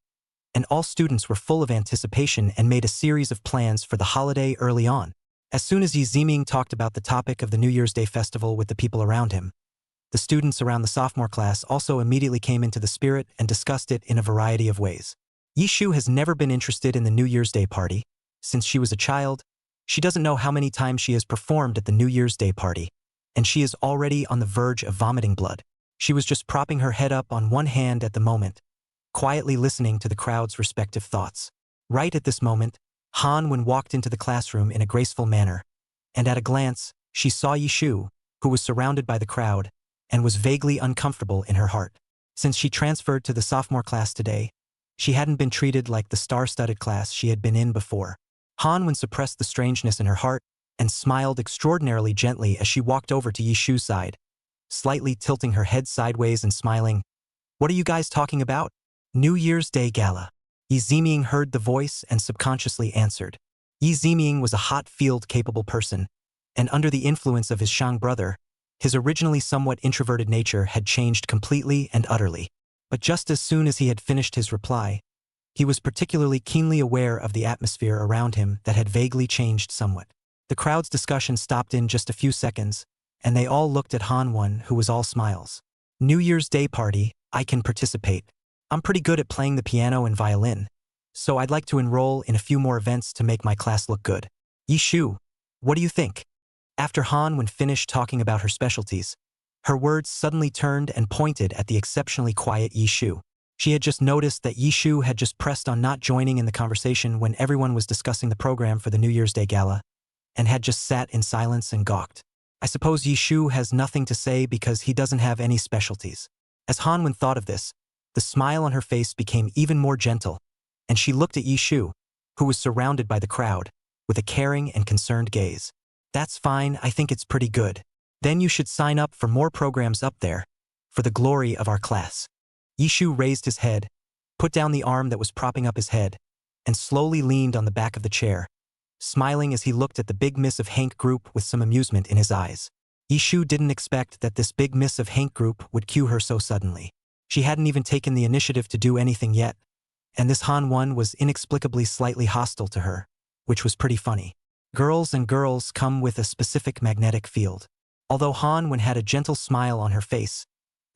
[SPEAKER 2] and all students were full of anticipation and made a series of plans for the holiday early on. As soon as Yi Ziming talked about the topic of the New Year's Day festival with the people around him, the students around the sophomore class also immediately came into the spirit and discussed it in a variety of ways. Yi Shu has never been interested in the New Year's Day party. Since she was a child, she doesn't know how many times she has performed at the New Year's Day party, and she is already on the verge of vomiting blood. She was just propping her head up on one hand at the moment, quietly listening to the crowd's respective thoughts. Right at this moment, Han walked into the classroom in a graceful manner, and at a glance, she saw Yishu, who was surrounded by the crowd, and was vaguely uncomfortable in her heart. Since she transferred to the sophomore class today, she hadn't been treated like the star-studded class she had been in before. Han suppressed the strangeness in her heart and smiled extraordinarily gently as she walked over to Yishu's side, slightly tilting her head sideways and smiling. "What are you guys talking about?" "New Year's Day Gala." Yi Ziming heard the voice and subconsciously answered. Yi Ziming was a hot field-capable person, and under the influence of his Shang brother, his originally somewhat introverted nature had changed completely and utterly. But just as soon as he had finished his reply, he was particularly keenly aware of the atmosphere around him that had vaguely changed somewhat. The crowd's discussion stopped in just a few seconds, and they all looked at Han, who was all smiles. "New Year's Day party, I can participate. I'm pretty good at playing the piano and violin, so I'd like to enroll in a few more events to make my class look good. Yishu, what do you think?" After Han finished talking about her specialties, her words suddenly turned and pointed at the exceptionally quiet Yishu. She had just noticed that Yishu had just pressed on not joining in the conversation when everyone was discussing the program for the New Year's Day Gala, and had just sat in silence and gawked. I suppose Yishu has nothing to say because he doesn't have any specialties. As Han thought of this, the smile on her face became even more gentle, and she looked at Yishu, who was surrounded by the crowd, with a caring and concerned gaze. "That's fine, I think it's pretty good. Then you should sign up for more programs up there, for the glory of our class." Yishu raised his head, put down the arm that was propping up his head, and slowly leaned on the back of the chair, smiling as he looked at the big miss of Hank group with some amusement in his eyes. Yishu didn't expect that this big miss of Hank group would cue her so suddenly. She hadn't even taken the initiative to do anything yet, and this Han was inexplicably slightly hostile to her, which was pretty funny. Girls come with a specific magnetic field. Although Han had a gentle smile on her face,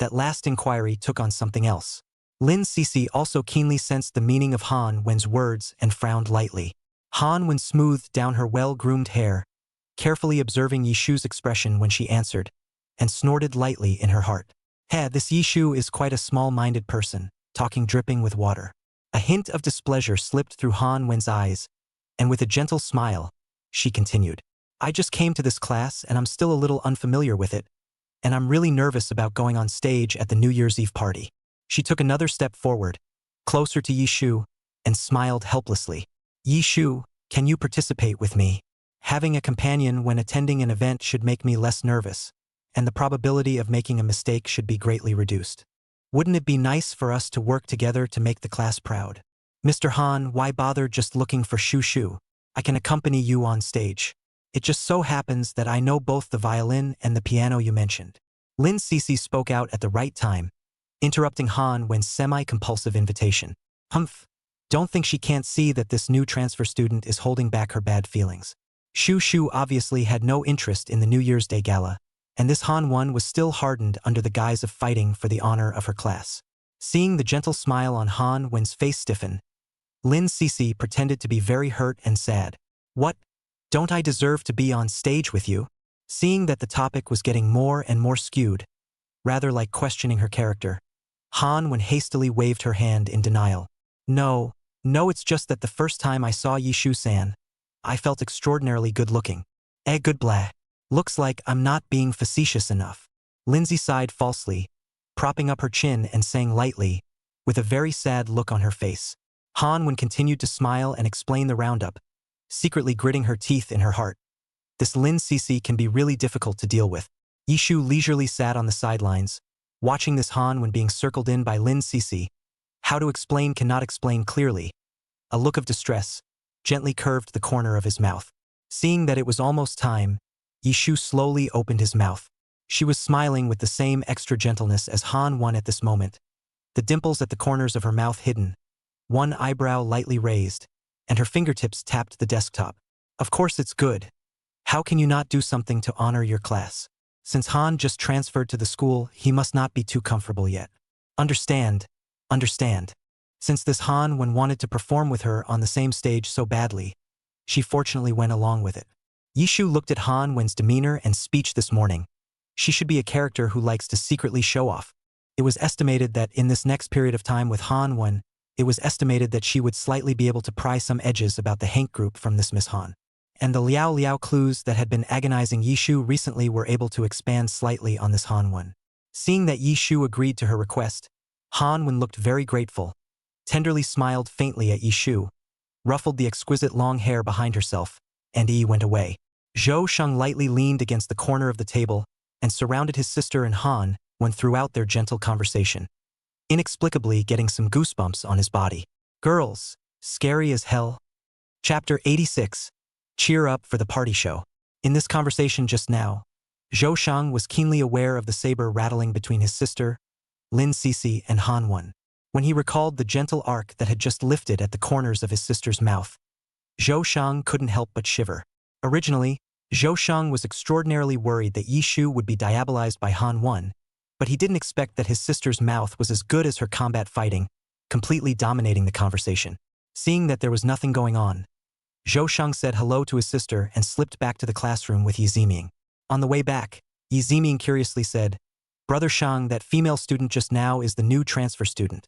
[SPEAKER 2] that last inquiry took on something else. Lin Cece also keenly sensed the meaning of Han's words and frowned lightly. Han smoothed down her well-groomed hair, carefully observing Yishu's expression when she answered, and snorted lightly in her heart. This Yishu is quite a small-minded person, talking dripping with water." A hint of displeasure slipped through Han's eyes, and with a gentle smile, she continued, "I just came to this class and I'm still a little unfamiliar with it, and I'm really nervous about going on stage at the New Year's Eve party." She took another step forward, closer to Yishu, and smiled helplessly. "Yishu, can you participate with me? Having a companion when attending an event should make me less nervous, and the probability of making a mistake should be greatly reduced. Wouldn't it be nice for us to work together to make the class proud? Mr. Han, why bother just looking for Shu? I can accompany you on stage. It just so happens that I know both the violin and the piano you mentioned." Lin Cece spoke out at the right time, interrupting Han's semi-compulsive invitation. "Humph, don't think she can't see that this new transfer student is holding back her bad feelings." Shu obviously had no interest in the New Year's Day Gala, and this Han was still hardened under the guise of fighting for the honor of her class. Seeing the gentle smile on Han's face stiffen, Lin Cece pretended to be very hurt and sad. "What? Don't I deserve to be on stage with you?" Seeing that the topic was getting more and more skewed, rather like questioning her character, Han hastily waved her hand in denial. No, it's just that the first time I saw Yishu-san, I felt extraordinarily good-looking." Good blah. Looks like I'm not being facetious enough." Lindsay sighed falsely, propping up her chin and saying lightly, with a very sad look on her face. Han continued to smile and explain the roundup, secretly gritting her teeth in her heart. This Lin Cece can be really difficult to deal with. Yishu leisurely sat on the sidelines, watching this Han being circled in by Lin Cece. How to explain cannot explain clearly. A look of distress gently curved the corner of his mouth. Seeing that it was almost time, Yishu slowly opened his mouth. She was smiling with the same extra gentleness as Han at this moment, the dimples at the corners of her mouth hidden, one eyebrow lightly raised, and her fingertips tapped the desktop. "Of course it's good. How can you not do something to honor your class? Since Han just transferred to the school, he must not be too comfortable yet. Understand. Since this Han wanted to perform with her on the same stage so badly, she fortunately went along with it." Yishu looked at Han's demeanor and speech this morning, She should be a character who likes to secretly show off. It was estimated that in this next period of time with Han Wen, it was estimated that she would slightly be able to pry some edges about the Hank group from this Miss Han. And the Liao Liao clues that had been agonizing Yishu recently were able to expand slightly on this Han Wen. Seeing that Yishu agreed to her request, Han Wen looked very grateful, tenderly smiled faintly at Yishu, ruffled the exquisite long hair behind herself, and Yi went away. Zhou Sheng lightly leaned against the corner of the table and surrounded his sister and Han Wen throughout their gentle conversation, inexplicably getting some goosebumps on his body. Girls, scary as hell. Chapter 86. Cheer up for the party show. In this conversation just now, Zhou Sheng was keenly aware of the saber rattling between his sister, Lin Cece, and Han Wen. When he recalled the gentle arc that had just lifted at the corners of his sister's mouth, Zhou Sheng couldn't help but shiver. Originally, Zhou Sheng was extraordinarily worried that Yishu would be diabolized by Han Wen, but he didn't expect that his sister's mouth was as good as her combat fighting, completely dominating the conversation. Seeing that there was nothing going on, Zhou Sheng said hello to his sister and slipped back to the classroom with Yi Ziming. On the way back, Yi Ziming curiously said, "Brother Shang, that female student just now is the new transfer student,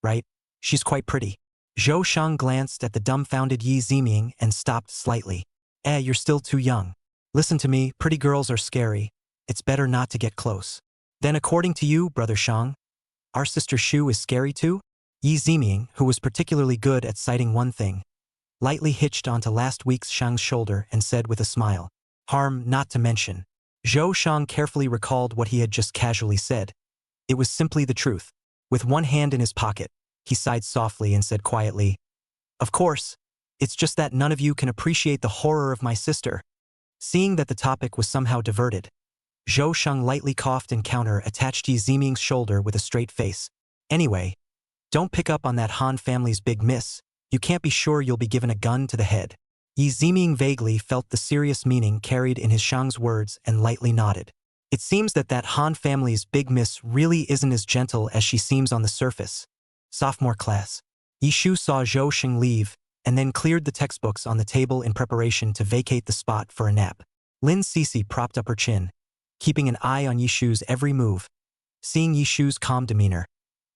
[SPEAKER 2] right? She's quite pretty." Zhou Shang glanced at the dumbfounded Yi Ziming and stopped slightly. You're still too young. Listen to me, pretty girls are scary. It's better not to get close." "Then according to you, Brother Shang, our sister Shu is scary too?" Yi Ziming, who was particularly good at citing one thing, lightly hitched onto last week's Shang's shoulder and said with a smile, "Harm not to mention." Zhou Shang carefully recalled what he had just casually said. It was simply the truth. With one hand in his pocket, he sighed softly and said quietly, "Of course, it's just that none of you can appreciate the horror of my sister." Seeing that the topic was somehow diverted, Zhou Shang lightly coughed and counter-attached Yi Ziming's shoulder with a straight face. "Anyway, don't pick up on that Han family's big miss. You can't be sure you'll be given a gun to the head." Yi Ziming vaguely felt the serious meaning carried in his Shang's words and lightly nodded. It seems that Han family's big miss really isn't as gentle as she seems on the surface. Sophomore class. Yishu saw Zhou Sheng leave and then cleared the textbooks on the table in preparation to vacate the spot for a nap. Lin Cece propped up her chin, keeping an eye on Yishu's every move. Seeing Yishu's calm demeanor,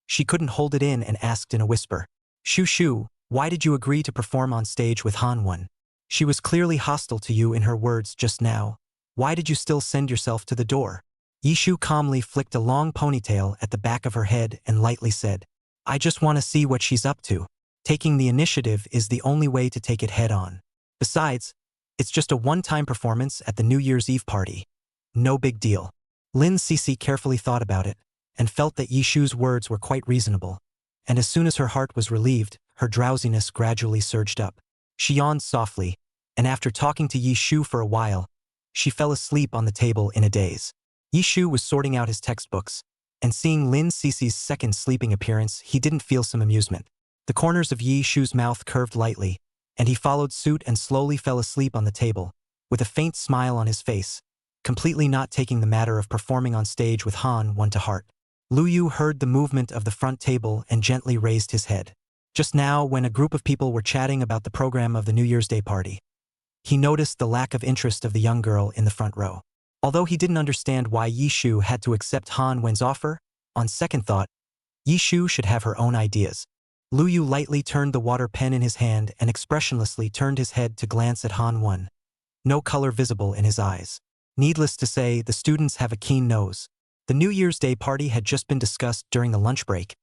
[SPEAKER 2] she couldn't hold it in and asked in a whisper, Shu, why did you agree to perform on stage with Han Wen? She was clearly hostile to you in her words just now. Why did you still send yourself to the door?" Yishu calmly flicked a long ponytail at the back of her head and lightly said, "I just want to see what she's up to. Taking the initiative is the only way to take it head on. Besides, it's just a one-time performance at the New Year's Eve party. No big deal." Lin Cece carefully thought about it and felt that Yishu's words were quite reasonable. And as soon as her heart was relieved, her drowsiness gradually surged up. She yawned softly, and after talking to Yishu for a while, she fell asleep on the table in a daze. Yishu was sorting out his textbooks, and seeing Lin Cece's second sleeping appearance, he didn't feel some amusement. The corners of Yishu's mouth curved lightly, and he followed suit and slowly fell asleep on the table, with a faint smile on his face, completely not taking the matter of performing on stage with Han Wen to heart. Lu Yu heard the movement of the front table and gently raised his head. Just now, when a group of people were chatting about the program of the New Year's Day party, he noticed the lack of interest of the young girl in the front row. Although he didn't understand why Yishu had to accept Han Wen's offer, on second thought, Yishu should have her own ideas. Lu Yu lightly turned the water pen in his hand and expressionlessly turned his head to glance at Han Wen. No color visible in his eyes. Needless to say, the students have a keen nose. The New Year's Day party had just been discussed during the lunch break,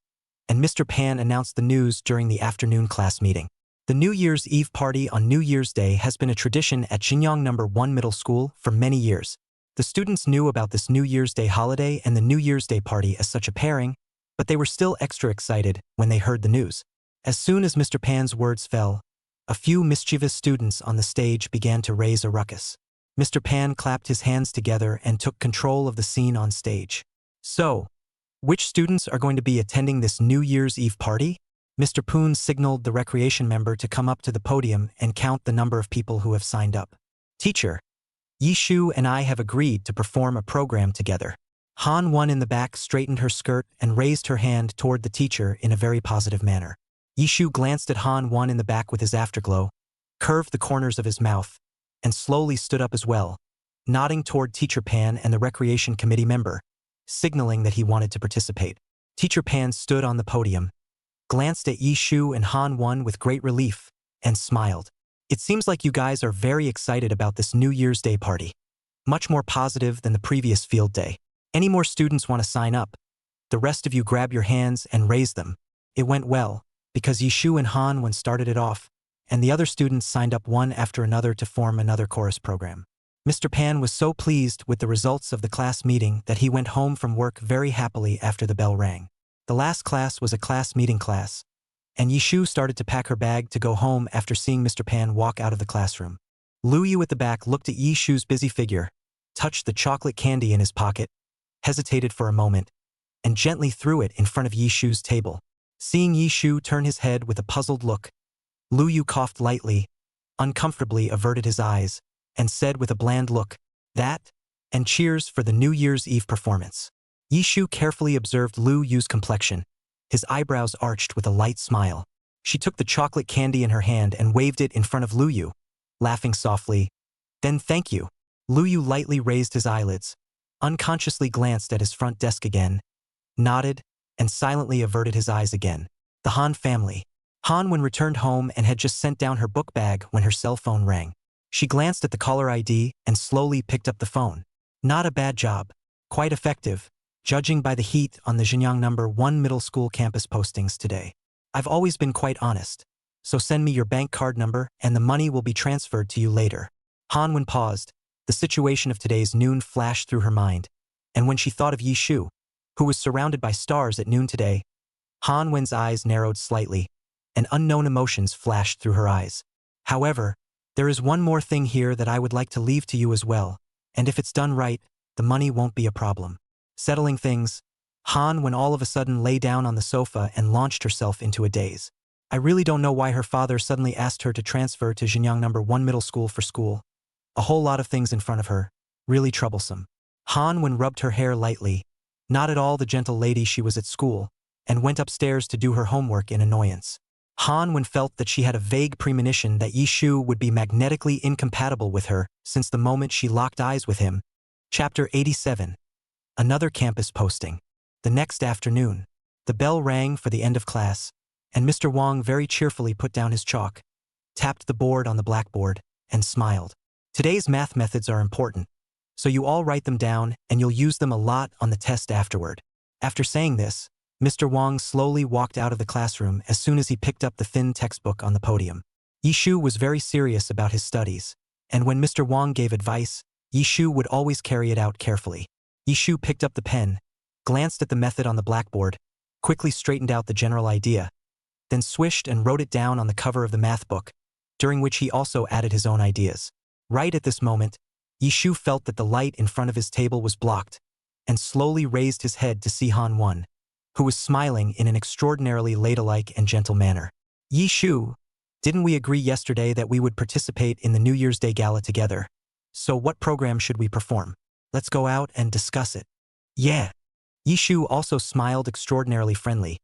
[SPEAKER 2] and Mr. Pan announced the news during the afternoon class meeting. The New Year's Eve party on New Year's Day has been a tradition at Xinjiang No. 1 Middle School for many years. The students knew about this New Year's Day holiday and the New Year's Day party as such a pairing, but they were still extra excited when they heard the news. As soon as Mr. Pan's words fell, a few mischievous students on the stage began to raise a ruckus. Mr. Pan clapped his hands together and took control of the scene on stage. "So, which students are going to be attending this New Year's Eve party?" Mr. Poon signaled the recreation member to come up to the podium and count the number of people who have signed up. "Teacher, Yishu and I have agreed to perform a program together." Han Wen in the back straightened her skirt and raised her hand toward the teacher in a very positive manner. Yishu glanced at Han Wen in the back with his afterglow, curved the corners of his mouth, and slowly stood up as well, nodding toward Teacher Pan and the recreation committee member, signaling that he wanted to participate. Teacher Pan stood on the podium, glanced at Yishu and Han Won with great relief, and smiled. It seems like you guys are very excited about this New Year's Day party. Much more positive than the previous field day. Any more students want to sign up? The rest of you grab your hands and raise them. It went well, because Yishu and Han Won started it off, and the other students signed up one after another to form another chorus program. Mr. Pan was so pleased with the results of the class meeting that he went home from work very happily after the bell rang. The last class was a class meeting class, and Yishu started to pack her bag to go home after seeing Mr. Pan walk out of the classroom. Lu Yu at the back looked at Yishu's busy figure, touched the chocolate candy in his pocket, hesitated for a moment, and gently threw it in front of Yishu's table. Seeing Yishu turn his head with a puzzled look, Lu Yu coughed lightly, uncomfortably averted his eyes, and said with a bland look, "That, and cheers for the New Year's Eve performance." Yishu carefully observed Lu Yu's complexion. His eyebrows arched with a light smile. She took the chocolate candy in her hand and waved it in front of Lu Yu, laughing softly. "Then thank you." Lu Yu lightly raised his eyelids, unconsciously glanced at his front desk again, nodded, and silently averted his eyes again. The Han family. Han Wen returned home and had just sent down her book bag when her cell phone rang. She glanced at the caller ID and slowly picked up the phone. Not a bad job. Quite effective, judging by the heat on the Xinjiang number 1 middle school campus postings today. I've always been quite honest, so send me your bank card number and the money will be transferred to you later. Han Wen paused. The situation of today's noon flashed through her mind, and when she thought of Yishu, who was surrounded by stars at noon today, Han Wen's eyes narrowed slightly, and unknown emotions flashed through her eyes. However, there is one more thing here that I would like to leave to you as well, and if it's done right, the money won't be a problem. Settling things, Han Wen all of a sudden lay down on the sofa and launched herself into a daze. I really don't know why her father suddenly asked her to transfer to Xinjiang number 1 middle school for school. A whole lot of things in front of her, really troublesome. Han Wen rubbed her hair lightly, not at all the gentle lady she was at school, and went upstairs to do her homework in annoyance. Han Wen felt that she had a vague premonition that Yishu would be magnetically incompatible with her since the moment she locked eyes with him. Chapter 87. Another campus posting. The next afternoon, the bell rang for the end of class, and Mr. Wang very cheerfully put down his chalk, tapped the board on the blackboard, and smiled. Today's math methods are important, so you all write them down and you'll use them a lot on the test afterward. After saying this, Mr. Wang slowly walked out of the classroom as soon as he picked up the thin textbook on the podium. Yishu was very serious about his studies, and when Mr. Wang gave advice, Yishu would always carry it out carefully. Yishu picked up the pen, glanced at the method on the blackboard, quickly straightened out the general idea, then swished and wrote it down on the cover of the math book, during which he also added his own ideas. Right at this moment, Yishu felt that the light in front of his table was blocked, and slowly raised his head to see Han Won, who was smiling in an extraordinarily ladylike and gentle manner. "Yishu, didn't we agree yesterday that we would participate in the New Year's Day Gala together? So what program should we perform? Let's go out and discuss it." "Yeah." Yishu also smiled extraordinarily friendly,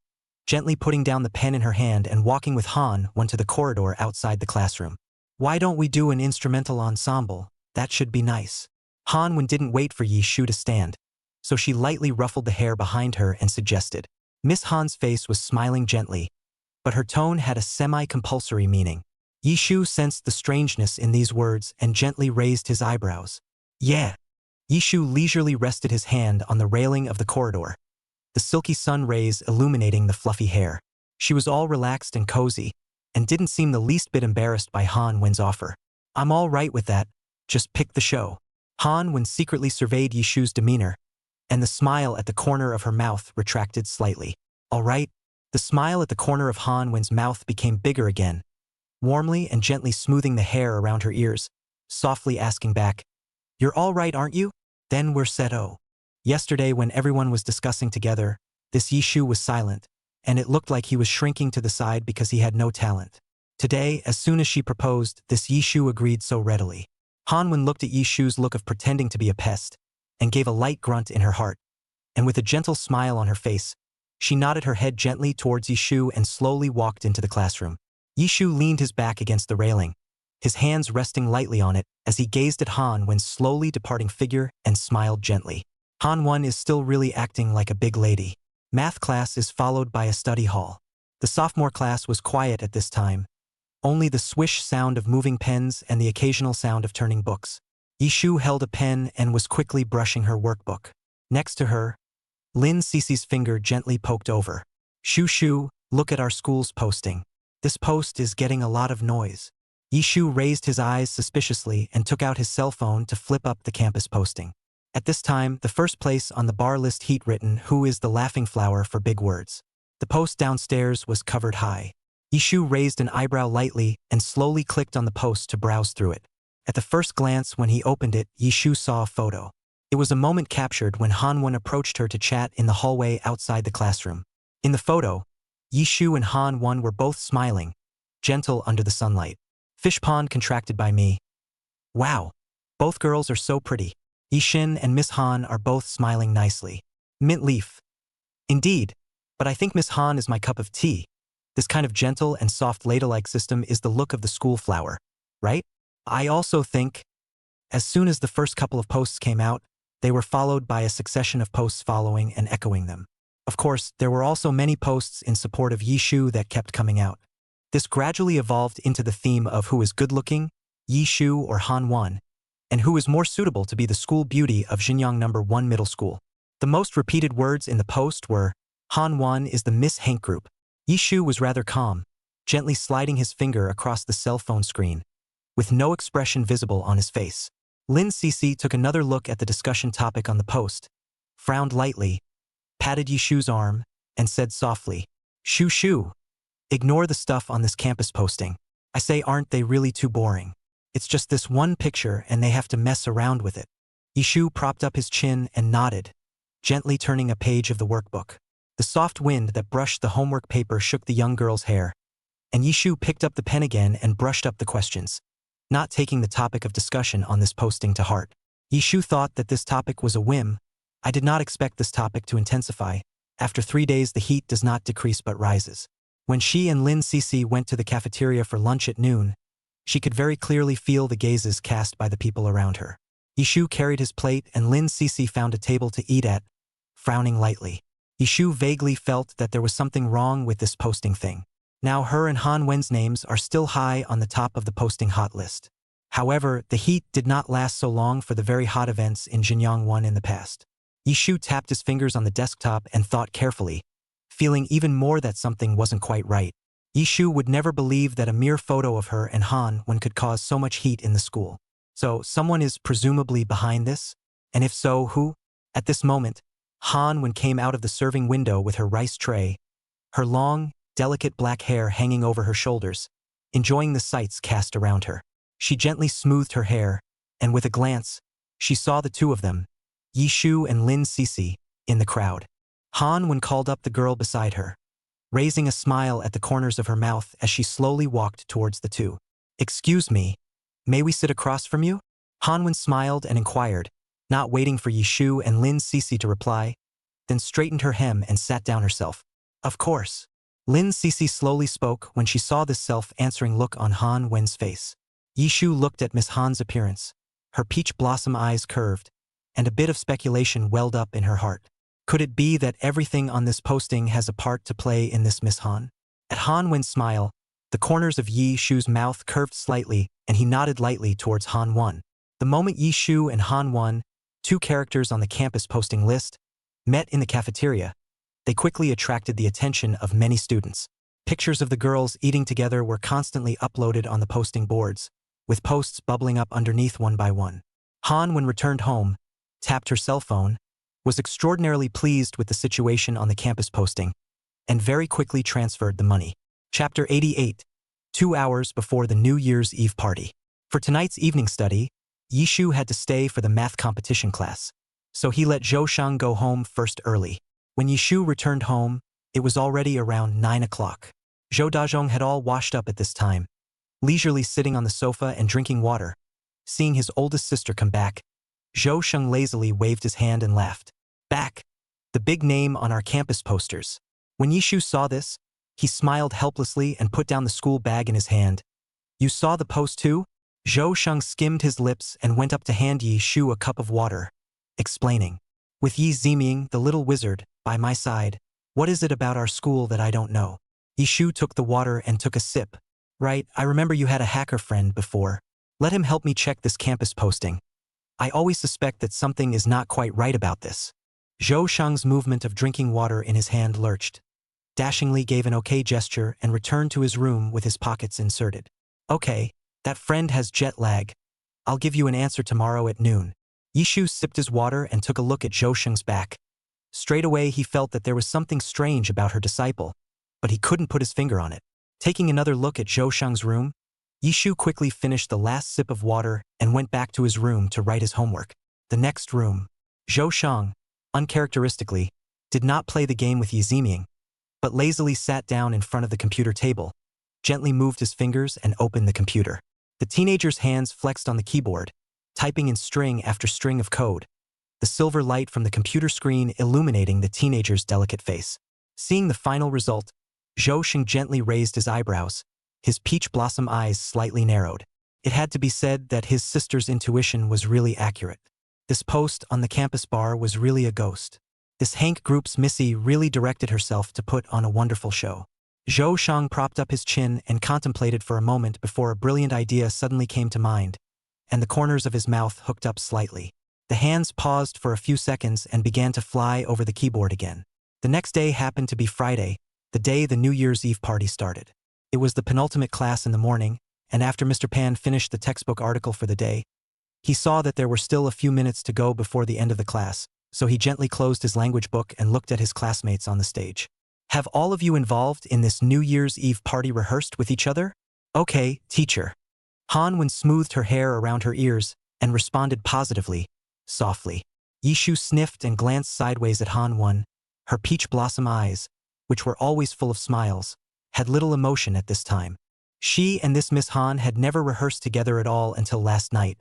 [SPEAKER 2] gently putting down the pen in her hand and walking with Han Won to the corridor outside the classroom. "Why don't we do an instrumental ensemble? That should be nice." Han Won didn't wait for Yishu to stand, so she lightly ruffled the hair behind her and suggested. Miss Han's face was smiling gently, but her tone had a semi-compulsory meaning. Yishu sensed the strangeness in these words and gently raised his eyebrows. "Yeah." Yishu leisurely rested his hand on the railing of the corridor, the silky sun rays illuminating the fluffy hair. She was all relaxed and cozy, and didn't seem the least bit embarrassed by Han Wen's offer. "I'm all right with that, just pick the show." Han Wen secretly surveyed Yishu's demeanor, and the smile at the corner of her mouth retracted slightly. "All right?" The smile at the corner of Han Wen's mouth became bigger again, warmly and gently smoothing the hair around her ears, softly asking back, "You're all right, aren't you? Then we're set. Oh." Yesterday when everyone was discussing together, this Yishu was silent, and it looked like he was shrinking to the side because he had no talent. Today, as soon as she proposed, this Yishu agreed so readily. Han Wen looked at Yishu's look of pretending to be a pest, and gave a light grunt in her heart, and with a gentle smile on her face, she nodded her head gently towards Yishu and slowly walked into the classroom. Yishu leaned his back against the railing, his hands resting lightly on it as he gazed at Han Wen's slowly departing figure and smiled gently. Han Wen is still really acting like a big lady. Math class is followed by a study hall. The sophomore class was quiet at this time, only the swish sound of moving pens and the occasional sound of turning books. Yishu held a pen and was quickly brushing her workbook. Next to her, Lin Cece's finger gently poked over. Shu, look at our school's posting. This post is getting a lot of noise. Yishu raised his eyes suspiciously and took out his cell phone to flip up the campus posting. At this time, the first place on the bar list heat written, "Who is the laughing flower for big words?" The post downstairs was covered high. Yishu raised an eyebrow lightly and slowly clicked on the post to browse through it. At the first glance when he opened it, Yishu saw a photo. It was a moment captured when Han Wen approached her to chat in the hallway outside the classroom. In the photo, Yishu and Han Wen were both smiling, gentle under the sunlight. Fish pond contracted by me. Wow, both girls are so pretty. Yishin and Miss Han are both smiling nicely. Mint leaf. Indeed, but I think Miss Han is my cup of tea. This kind of gentle and soft ladle-like system is the look of the school flower, right? I also think, as soon as the first couple of posts came out, they were followed by a succession of posts following and echoing them. Of course, there were also many posts in support of Yishu that kept coming out. This gradually evolved into the theme of who is good-looking, Yishu or Han Wen, and who is more suitable to be the school beauty of Xinjiang No. 1 Middle School. The most repeated words in the post were, Han Wen is the Miss Hank group. Yishu was rather calm, gently sliding his finger across the cell phone screen, with no expression visible on his face. Lin Cece took another look at the discussion topic on the post, frowned lightly, patted Yishu's arm, and said softly, Shu, ignore the stuff on this campus posting. I say, aren't they really too boring? It's just this one picture and they have to mess around with it. Yishu propped up his chin and nodded, gently turning a page of the workbook. The soft wind that brushed the homework paper shook the young girl's hair, and Yishu picked up the pen again and brushed up the questions, not taking the topic of discussion on this posting to heart. Yishu thought that this topic was a whim. I did not expect this topic to intensify. After 3 days the heat does not decrease but rises. When she and Lin Cece went to the cafeteria for lunch at noon, she could very clearly feel the gazes cast by the people around her. Yishu carried his plate and Lin Cece found a table to eat at, frowning lightly. Yishu vaguely felt that there was something wrong with this posting thing. Now her and Han Wen's names are still high on the top of the posting hot list. However, the heat did not last so long for the very hot events in Xinjiang 1 in the past. Yishu tapped his fingers on the desktop and thought carefully, feeling even more that something wasn't quite right. Yishu would never believe that a mere photo of her and Han Wen could cause so much heat in the school. So, someone is presumably behind this? And if so, who? At this moment, Han Wen came out of the serving window with her rice tray, her long, delicate black hair hanging over her shoulders, enjoying the sights cast around her. She gently smoothed her hair, and with a glance, she saw the two of them, Yishu and Lin Cece, in the crowd. Han Wen called up the girl beside her, raising a smile at the corners of her mouth as she slowly walked towards the two. Excuse me, may we sit across from you? Han Wen smiled and inquired, not waiting for Yishu and Lin Cece to reply, then straightened her hem and sat down herself. Of course. Lin Cece slowly spoke when she saw this self-answering look on Han Wen's face. Yishu looked at Miss Han's appearance, her peach blossom eyes curved, and a bit of speculation welled up in her heart. Could it be that everything on this posting has a part to play in this Miss Han? At Han Wen's smile, the corners of Yishu's mouth curved slightly and he nodded lightly towards Han Wen. The moment Yishu and Han Wen, two characters on the campus posting list, met in the cafeteria, they quickly attracted the attention of many students. Pictures of the girls eating together were constantly uploaded on the posting boards, with posts bubbling up underneath one by one. Han Wen returned home, tapped her cell phone, was extraordinarily pleased with the situation on the campus posting, and very quickly transferred the money. Chapter 88, 2 hours before the New Year's Eve party. For tonight's evening study, Yishu had to stay for the math competition class, so he let Zhou Shang go home first early. When Yishu returned home, it was already around 9 o'clock. Zhou Dazhong had all washed up at this time, leisurely sitting on the sofa and drinking water. Seeing his oldest sister come back, Zhou Sheng lazily waved his hand and laughed. Back! The big name on our campus posters. When Yishu saw this, he smiled helplessly and put down the school bag in his hand. You saw the post too? Zhou Sheng skimmed his lips and went up to hand Yi Shu a cup of water, explaining. With Yi Ziming, the little wizard, by my side, what is it about our school that I don't know? Yi Shu took the water and took a sip. Right, I remember you had a hacker friend before. Let him help me check this campus posting. I always suspect that something is not quite right about this. Zhou Sheng's movement of drinking water in his hand lurched. Dashingly gave an okay gesture and returned to his room with his pockets inserted. Okay, that friend has jet lag. I'll give you an answer tomorrow at noon. Yi Shu sipped his water and took a look at Zhou Sheng's back. Straight away he felt that there was something strange about her disciple, but he couldn't put his finger on it. Taking another look at Zhou Sheng's room, Yi Shu quickly finished the last sip of water and went back to his room to write his homework. The next room. Zhou Sheng, uncharacteristically, did not play the game with Yi Ziming, but lazily sat down in front of the computer table, gently moved his fingers and opened the computer. The teenager's hands flexed on the keyboard, typing in string after string of code, the silver light from the computer screen illuminating the teenager's delicate face. Seeing the final result, Zhou Sheng gently raised his eyebrows, his peach blossom eyes slightly narrowed. It had to be said that his sister's intuition was really accurate. This post on the campus bar was really a ghost. This Hank Group's Missy really directed herself to put on a wonderful show. Zhou Sheng propped up his chin and contemplated for a moment before a brilliant idea suddenly came to mind, and the corners of his mouth hooked up slightly. The hands paused for a few seconds and began to fly over the keyboard again. The next day happened to be Friday, the day the New Year's Eve party started. It was the penultimate class in the morning, and after Mr. Pan finished the textbook article for the day, he saw that there were still a few minutes to go before the end of the class, so he gently closed his language book and looked at his classmates on the stage. Have all of you involved in this New Year's Eve party rehearsed with each other? Okay, teacher. Han smoothed her hair around her ears and responded positively, softly. Yi Shu sniffed and glanced sideways at Han. Her peach blossom eyes, which were always full of smiles, had little emotion at this time. She and this Miss Han had never rehearsed together at all until last night,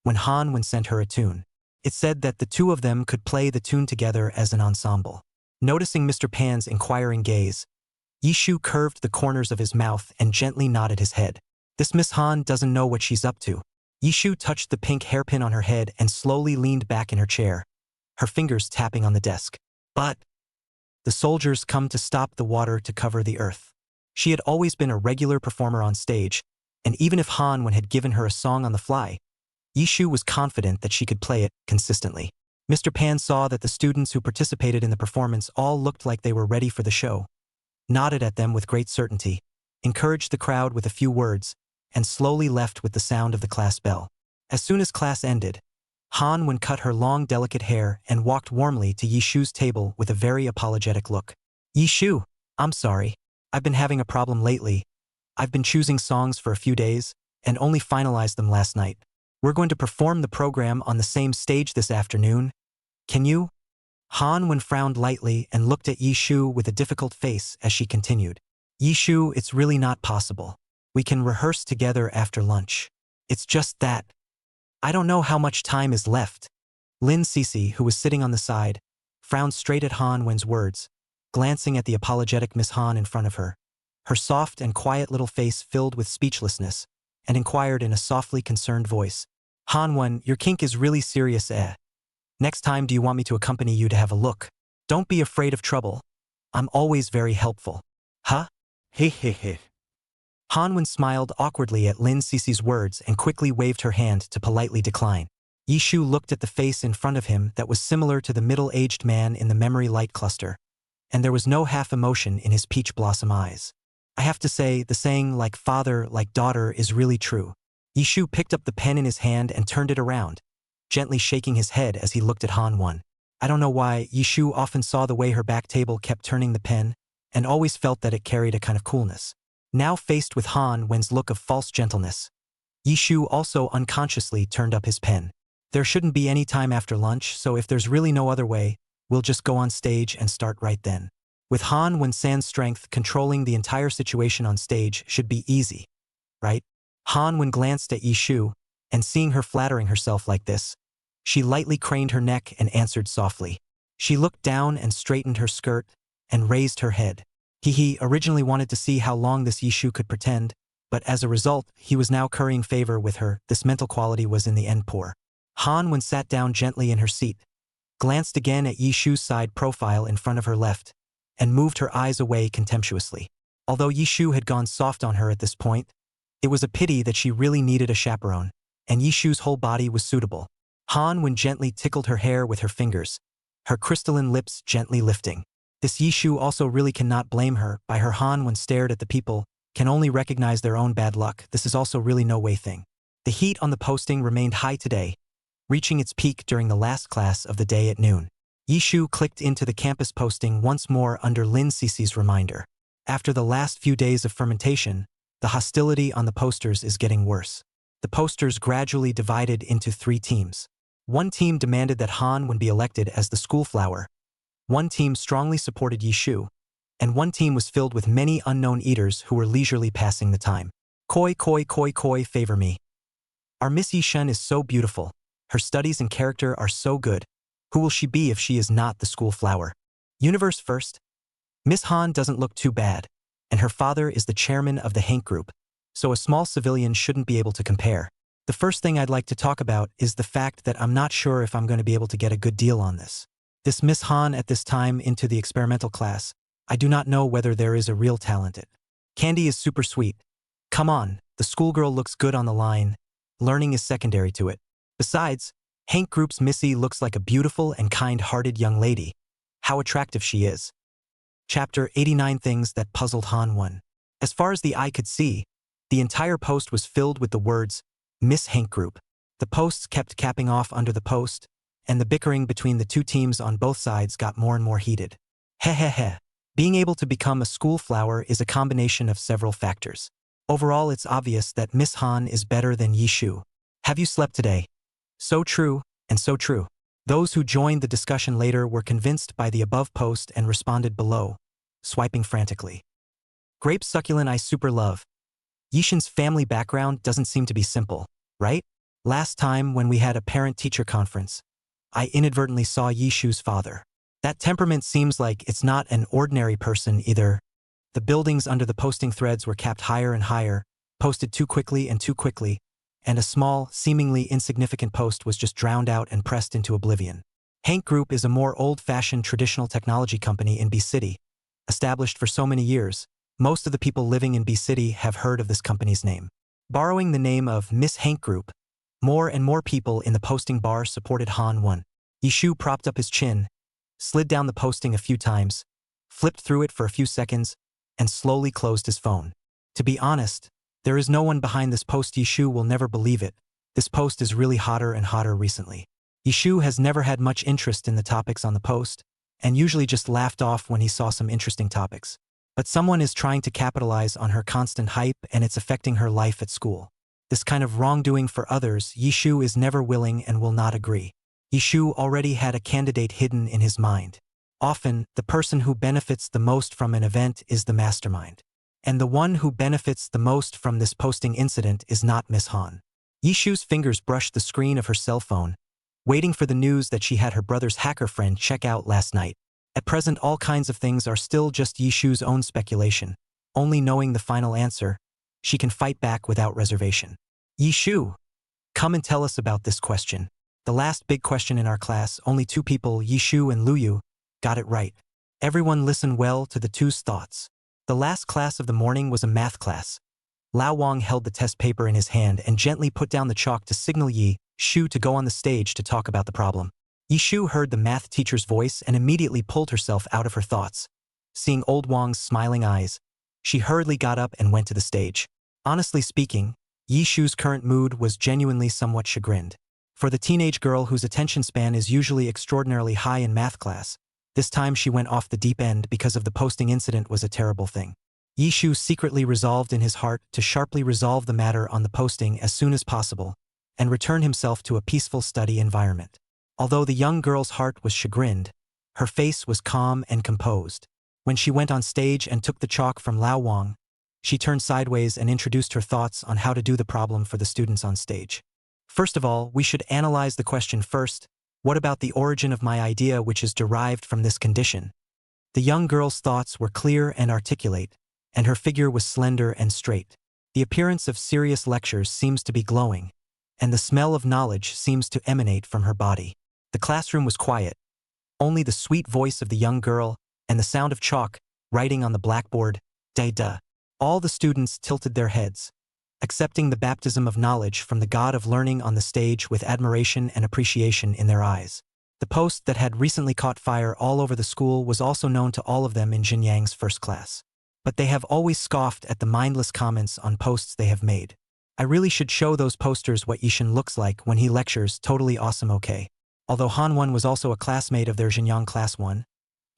[SPEAKER 2] when Han sent her a tune. It said that the two of them could play the tune together as an ensemble. Noticing Mr. Pan's inquiring gaze, Yi Shu curved the corners of his mouth and gently nodded his head. This Miss Han doesn't know what she's up to. Yi Shu touched the pink hairpin on her head and slowly leaned back in her chair, her fingers tapping on the desk. But the soldiers come to stop the water to cover the earth. She had always been a regular performer on stage, and even if Han had given her a song on the fly, Yi Shu was confident that she could play it consistently. Mr. Pan saw that the students who participated in the performance all looked like they were ready for the show, nodded at them with great certainty, encouraged the crowd with a few words, and slowly left with the sound of the class bell. As soon as class ended, Han cut her long delicate hair and walked warmly to Yi Shu's table with a very apologetic look. Yi Shu, I'm sorry. I've been having a problem lately. I've been choosing songs for a few days, and only finalized them last night. We're going to perform the program on the same stage this afternoon. Can you? Han frowned lightly and looked at Yi Shu with a difficult face as she continued. Yi Shu, it's really not possible. We can rehearse together after lunch. It's just that I don't know how much time is left. Lin Cece, who was sitting on the side, frowned straight at Han's words, glancing at the apologetic Miss Han in front of her, her soft and quiet little face filled with speechlessness, and inquired in a softly concerned voice. Han, your kink is really serious, eh? Next time do you want me to accompany you to have a look? Don't be afraid of trouble. I'm always very helpful. Huh?
[SPEAKER 3] Hehehe.
[SPEAKER 2] Han smiled awkwardly at Lin Cece's words and quickly waved her hand to politely decline. Yi Shu looked at the face in front of him that was similar to the middle-aged man in the memory light cluster, and there was no half-emotion in his peach blossom eyes. I have to say, the saying, like father, like daughter, is really true. Yi Shu picked up the pen in his hand and turned it around, gently shaking his head as he looked at Han. I don't know why, Yi Shu often saw the way her back table kept turning the pen, and always felt that it carried a kind of coolness. Now faced with Han's look of false gentleness, Yi Shu also unconsciously turned up his pen. There shouldn't be any time after lunch, so if there's really no other way, we'll just go on stage and start right then. With San's strength controlling the entire situation on stage should be easy, right? Han glanced at Yi Shu, and seeing her flattering herself like this, she lightly craned her neck and answered softly. She looked down and straightened her skirt, and raised her head. He originally wanted to see how long this Yi Shu could pretend, but as a result, he was now currying favor with her. This mental quality was in the end poor. Han sat down gently in her seat, glanced again at Yishu's side profile in front of her left, and moved her eyes away contemptuously. Although Yishu had gone soft on her at this point, it was a pity that she really needed a chaperone, and Yishu's whole body was suitable. Han gently tickled her hair with her fingers, her crystalline lips gently lifting. This Yishu also really cannot blame her. By her Han stared at the people, can only recognize their own bad luck. This is also really no way thing. The heat on the posting remained high today, reaching its peak during the last class of the day at noon. Yishu clicked into the campus posting once more under Lin Cece's reminder. After the last few days of fermentation, the hostility on the posters is getting worse. The posters gradually divided into 3 teams. One team demanded that Han be elected as the school flower. One team strongly supported Yishu, and one team was filled with many unknown eaters who were leisurely passing the time. Koi, koi, koi, koi, favor me. Our Miss Yishun is so beautiful. Her studies and character are so good. Who will she be if she is not the school flower? Universe first. Miss Han doesn't look too bad, and her father is the chairman of the Hank Group, so a small civilian shouldn't be able to compare. The first thing I'd like to talk about is the fact that I'm not sure if I'm going to be able to get a good deal on this. This Miss Han at this time into the experimental class, I do not know whether there is a real talent. Candy is super sweet. Come on, the schoolgirl looks good on the line. Learning is secondary to it. Besides, Hank Group's Missy looks like a beautiful and kind-hearted young lady. How attractive she is. Chapter 89 Things That Puzzled Han. As far as the eye could see, the entire post was filled with the words, Miss Hank Group. The posts kept capping off under the post, and the bickering between the 2 teams on both sides got more and more heated. Heh. Being able to become a school flower is a combination of several factors. Overall, it's obvious that Miss Han is better than Yishu. Have you slept today? So true, and so true. Those who joined the discussion later were convinced by the above post and responded below, swiping frantically. Grape succulent I super love. Yishin's family background doesn't seem to be simple, right? Last time when we had a parent-teacher conference, I inadvertently saw Yishu's father. That temperament seems like it's not an ordinary person either. The buildings under the posting threads were capped higher and higher, posted too quickly, and a small, seemingly insignificant post was just drowned out and pressed into oblivion. Hank Group is a more old-fashioned traditional technology company in B-City. Established for so many years, most of the people living in B-City have heard of this company's name. Borrowing the name of Miss Hank Group, more and more people in the posting bar supported Han. Yishu propped up his chin, slid down the posting a few times, flipped through it for a few seconds, and slowly closed his phone. To be honest, there is no one behind this post. Yishu will never believe it. This post is really hotter and hotter recently. Yishu has never had much interest in the topics on the post, and usually just laughed off when he saw some interesting topics. But someone is trying to capitalize on her constant hype, and it's affecting her life at school. This kind of wrongdoing for others, Yishu is never willing and will not agree. Yishu already had a candidate hidden in his mind. Often, the person who benefits the most from an event is the mastermind. And the one who benefits the most from this posting incident is not Miss Han. Yishu's fingers brushed the screen of her cell phone, waiting for the news that she had her brother's hacker friend check out last night. At present, all kinds of things are still just Yishu's own speculation. Only knowing the final answer, she can fight back without reservation. Yishu, come and tell us about this question. The last big question in our class, only 2 people, Yishu and Luyu, got it right. Everyone listen well to the 2's thoughts. The last class of the morning was a math class. Lao Wang held the test paper in his hand and gently put down the chalk to signal Yishu to go on the stage to talk about the problem. Yishu heard the math teacher's voice and immediately pulled herself out of her thoughts. Seeing old Wang's smiling eyes, she hurriedly got up and went to the stage. Honestly speaking, Yishu's current mood was genuinely somewhat chagrined. For the teenage girl whose attention span is usually extraordinarily high in math class, this time she went off the deep end because of the posting incident was a terrible thing. Yishu secretly resolved in his heart to sharply resolve the matter on the posting as soon as possible and return himself to a peaceful study environment. Although the young girl's heart was chagrined, her face was calm and composed. When she went on stage and took the chalk from Lao Wang, she turned sideways and introduced her thoughts on how to do the problem for the students on stage. First of all, we should analyze the question first. What about the origin of my idea which is derived from this condition? The young girl's thoughts were clear and articulate, and her figure was slender and straight. The appearance of serious lectures seems to be glowing, and the smell of knowledge seems to emanate from her body. The classroom was quiet. Only the sweet voice of the young girl and the sound of chalk writing on the blackboard, da-da. All the students tilted their heads, accepting the baptism of knowledge from the god of learning on the stage with admiration and appreciation in their eyes. The post that had recently caught fire all over the school was also known to all of them in Jinyang's first class. But they have always scoffed at the mindless comments on posts they have made. I really should show those posters what Yishin looks like when he lectures. Totally awesome. Okay. Although Han-won was also a classmate of their Jinyang class 1,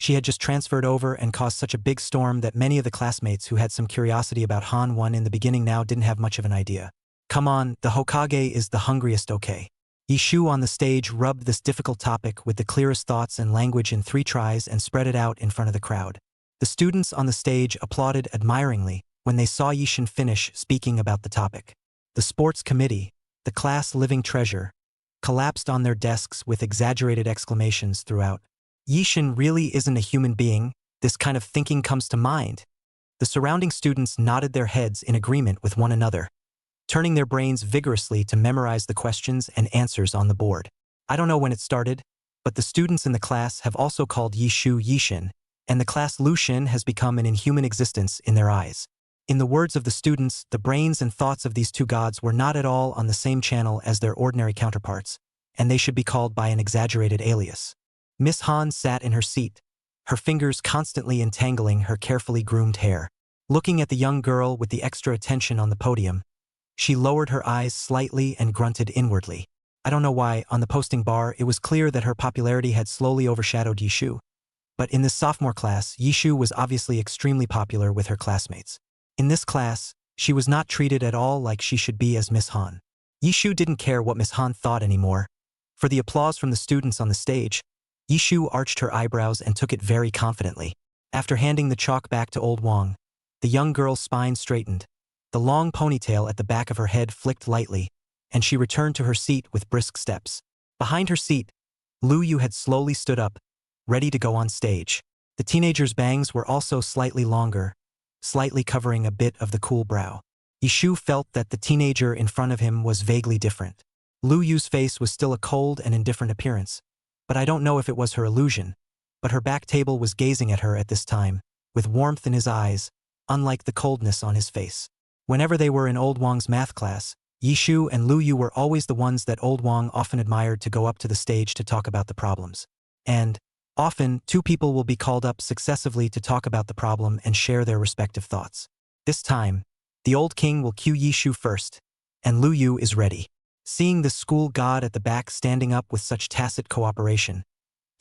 [SPEAKER 2] she had just transferred over and caused such a big storm that many of the classmates who had some curiosity about Han-won in the beginning now didn't have much of an idea. Come on, the Hokage is the hungriest. Okay. Yishu on the stage rubbed this difficult topic with the clearest thoughts and language in 3 tries and spread it out in front of the crowd. The students on the stage applauded admiringly when they saw Yishin finish speaking about the topic. The sports committee, the class living treasure, collapsed on their desks with exaggerated exclamations throughout. Yishin really isn't a human being. This kind of thinking comes to mind. The surrounding students nodded their heads in agreement with one another, turning their brains vigorously to memorize the questions and answers on the board. I don't know when it started, but the students in the class have also called Yishu Yishin, and the class Lushin has become an inhuman existence in their eyes. In the words of the students, the brains and thoughts of these 2 gods were not at all on the same channel as their ordinary counterparts, and they should be called by an exaggerated alias. Miss Han sat in her seat, her fingers constantly entangling her carefully groomed hair. Looking at the young girl with the extra attention on the podium, she lowered her eyes slightly and grunted inwardly. I don't know why, on the posting bar it was clear that her popularity had slowly overshadowed Yishu. But in this sophomore class, Yishu was obviously extremely popular with her classmates. In this class, she was not treated at all like she should be as Miss Han. Yishu didn't care what Miss Han thought anymore. For the applause from the students on the stage, Yishu arched her eyebrows and took it very confidently. After handing the chalk back to Old Wang, the young girl's spine straightened, the long ponytail at the back of her head flicked lightly, and she returned to her seat with brisk steps. Behind her seat, Lu Yu had slowly stood up, ready to go on stage. The teenager's bangs were also slightly longer, slightly covering a bit of the cool brow. Yishu felt that the teenager in front of him was vaguely different. Lu Yu's face was still a cold and indifferent appearance, but I don't know if it was her illusion, but her back table was gazing at her at this time, with warmth in his eyes, unlike the coldness on his face. Whenever they were in Old Wang's math class, Yishu and Lu Yu were always the ones that Old Wang often admired to go up to the stage to talk about the problems. And often, 2 people will be called up successively to talk about the problem and share their respective thoughts. This time, the old king will cue Yishu first, and Lu Yu is ready. Seeing the school god at the back standing up with such tacit cooperation,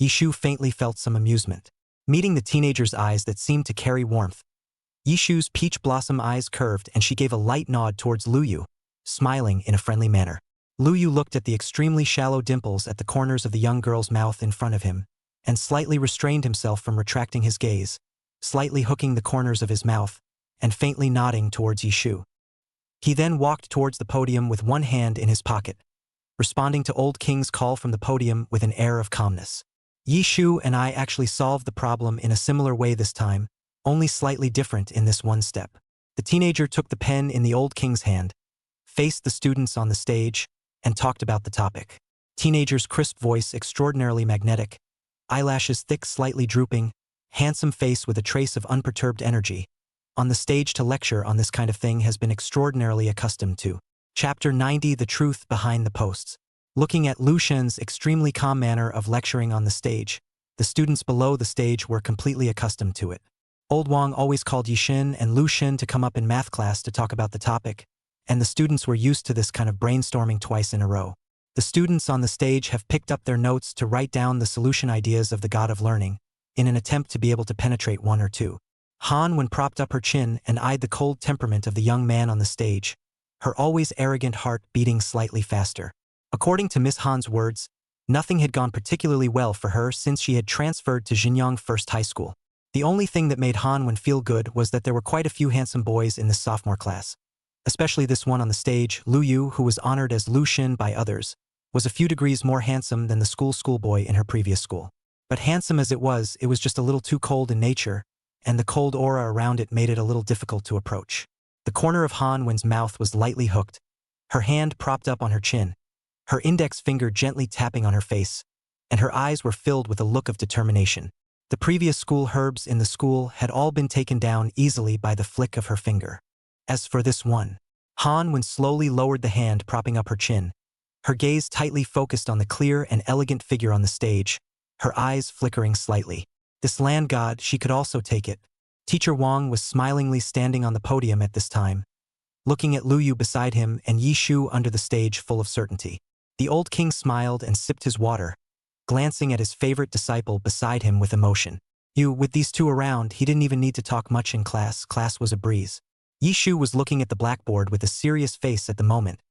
[SPEAKER 2] Yishu faintly felt some amusement. Meeting the teenager's eyes that seemed to carry warmth, Yishu's peach blossom eyes curved and she gave a light nod towards Lu Yu, smiling in a friendly manner. Lu Yu looked at the extremely shallow dimples at the corners of the young girl's mouth in front of him, and slightly restrained himself from retracting his gaze, slightly hooking the corners of his mouth, and faintly nodding towards Yishu. He then walked towards the podium with one hand in his pocket, responding to Old King's call from the podium with an air of calmness. Yishu and I actually solved the problem in a similar way this time, only slightly different in this one step. The teenager took the pen in the Old King's hand, faced the students on the stage, and talked about the topic. Teenager's crisp voice extraordinarily magnetic, eyelashes thick slightly drooping, handsome face with a trace of unperturbed energy. On the stage to lecture on this kind of thing has been extraordinarily accustomed to. Chapter 90: The Truth Behind the Posts. Looking at Lu Shen's extremely calm manner of lecturing on the stage, the students below the stage were completely accustomed to it. Old Wang always called Yishin and Lu Shen to come up in math class to talk about the topic, and the students were used to this kind of brainstorming twice in a row. The students on the stage have picked up their notes to write down the solution ideas of the god of learning, in an attempt to be able to penetrate 1 or 2. Han, when propped up her chin and eyed the cold temperament of the young man on the stage, her always arrogant heart beating slightly faster. According to Miss Han's words, nothing had gone particularly well for her since she had transferred to Jinyang First High School. The only thing that made Han feel good was that there were quite a few handsome boys in this sophomore class. Especially this one on the stage, Lu Yu, who was honored as Lu Shin by others, was a few degrees more handsome than the schoolboy in her previous school. But handsome as it was just a little too cold in nature, and the cold aura around it made it a little difficult to approach. The corner of Han Wen's mouth was lightly hooked, her hand propped up on her chin, her index finger gently tapping on her face, and her eyes were filled with a look of determination. The previous school herbs in the school had all been taken down easily by the flick of her finger. As for this one, Han Wen slowly lowered the hand propping up her chin, her gaze tightly focused on the clear and elegant figure on the stage, her eyes flickering slightly. This land god, she could also take it. Teacher Wang was smilingly standing on the podium at this time, looking at Lu Yu beside him and Yi Shu under the stage full of certainty. The old king smiled and sipped his water, glancing at his favorite disciple beside him with emotion. With these two around, he didn't even need to talk much in class. Class was a breeze. Yi Shu was looking at the blackboard with a serious face at the moment,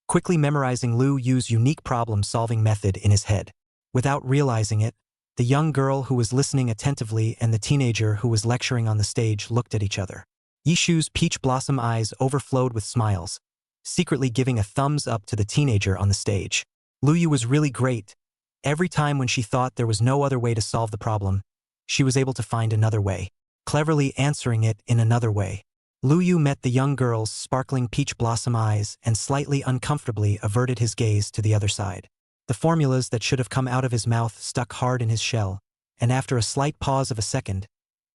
[SPEAKER 2] quickly memorizing Lu Yu's unique problem-solving method in his head. Without realizing it, the young girl who was listening attentively and the teenager who was lecturing on the stage looked at each other. Yi Shu's peach blossom eyes overflowed with smiles, secretly giving a thumbs up to the teenager on the stage. Lu Yu was really great. Every time when she thought there was no other way to solve the problem, she was able to find another way, cleverly answering it in another way. Lu Yu met the young girl's sparkling peach blossom eyes and slightly uncomfortably averted his gaze to the other side. The formulas that should have come out of his mouth stuck hard in his shell, and after a slight pause of a second,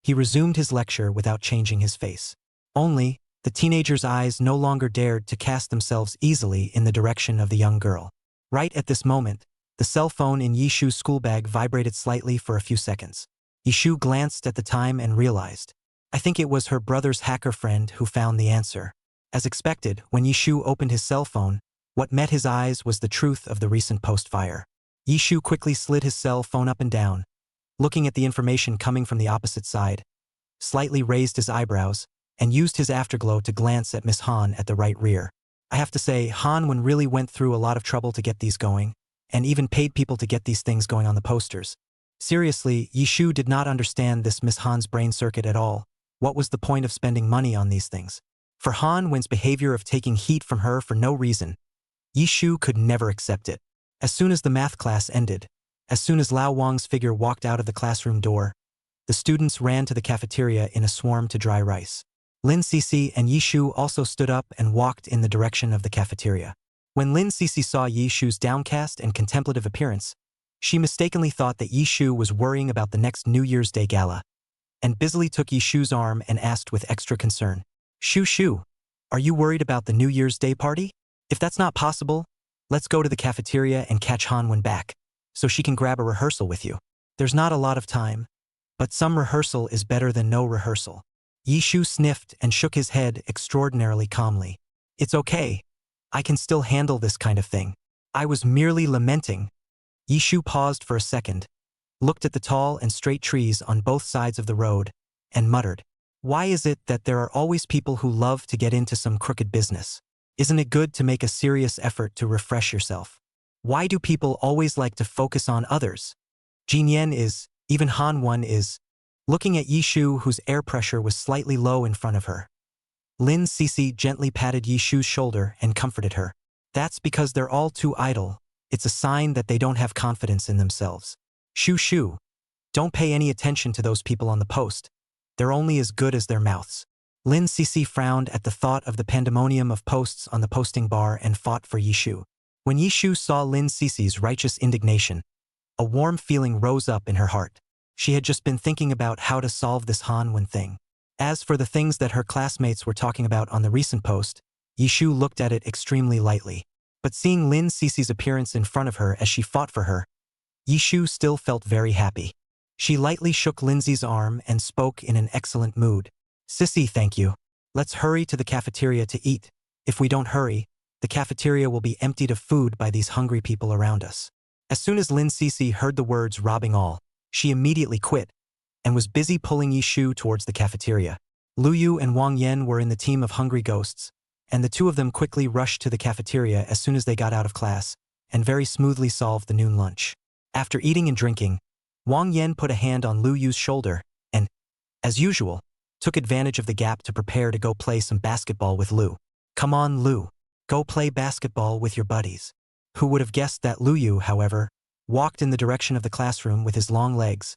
[SPEAKER 2] he resumed his lecture without changing his face. Only, the teenager's eyes no longer dared to cast themselves easily in the direction of the young girl. Right at this moment, the cell phone in Yi Shu's school bag vibrated slightly for a few seconds. Yi Shu glanced at the time and realized, I think it was her brother's hacker friend who found the answer. As expected, when Yi Shu opened his cell phone, what met his eyes was the truth of the recent post-fire. Yi Shu quickly slid his cell phone up and down, looking at the information coming from the opposite side, slightly raised his eyebrows, and used his afterglow to glance at Miss Han at the right rear. I have to say, Han Wen really went through a lot of trouble to get these going, and even paid people to get these things going on the posters. Seriously, Yi Shu did not understand this Miss Han's brain circuit at all. What was the point of spending money on these things? For Han Wen's behavior of taking heat from her for no reason, Yi Shu could never accept it. As soon as the math class ended, as soon as Lao Wang's figure walked out of the classroom door, the students ran to the cafeteria in a swarm to dry rice. Lin Sisi and Yi Shu also stood up and walked in the direction of the cafeteria. When Lin Sisi saw Yi Shu's downcast and contemplative appearance, she mistakenly thought that Yi Shu was worrying about the next New Year's Day gala, and busily took Yi Shu's arm and asked with extra concern, Shu, are you worried about the New Year's Day party? If that's not possible, let's go to the cafeteria and catch Han Wen back, so she can grab a rehearsal with you. There's not a lot of time, but some rehearsal is better than no rehearsal. Yi Shu sniffed and shook his head extraordinarily calmly. It's okay. I can still handle this kind of thing. I was merely lamenting. Yi Shu paused for a second, looked at the tall and straight trees on both sides of the road, and muttered, why is it that there are always people who love to get into some crooked business? Isn't it good to make a serious effort to refresh yourself? Why do people always like to focus on others? Jin Yan is, even Han Wen is, looking at Yi Shu whose air pressure was slightly low in front of her. Lin Sisi gently patted Yi Shu's shoulder and comforted her. That's because they're all too idle. It's a sign that they don't have confidence in themselves. Shu, don't pay any attention to those people on the post. They're only as good as their mouths. Lin Sisi frowned at the thought of the pandemonium of posts on the posting bar and fought for Yi Shu. When Yi Shu saw Lin Sisi's righteous indignation, a warm feeling rose up in her heart. She had just been thinking about how to solve this Han Wen thing. As for the things that her classmates were talking about on the recent post, Yi Shu looked at it extremely lightly. But seeing Lin Sisi's appearance in front of her as she fought for her, Yi Shu still felt very happy. She lightly shook Lindsay's arm and spoke in an excellent mood. Sissy, thank you. Let's hurry to the cafeteria to eat. If we don't hurry, the cafeteria will be emptied of food by these hungry people around us. As soon as Lin Sisi heard the words robbing all, she immediately quit and was busy pulling Yi Shu towards the cafeteria. Lu Yu and Wang Yan were in the team of hungry ghosts, and the two of them quickly rushed to the cafeteria as soon as they got out of class and very smoothly solved the noon lunch. After eating and drinking, Wang Yan put a hand on Lu Yu's shoulder and, as usual, took advantage of the gap to prepare to go play some basketball with Lu. Come on, Lu. Go play basketball with your buddies. Who would have guessed that Lu Yu, however, walked in the direction of the classroom with his long legs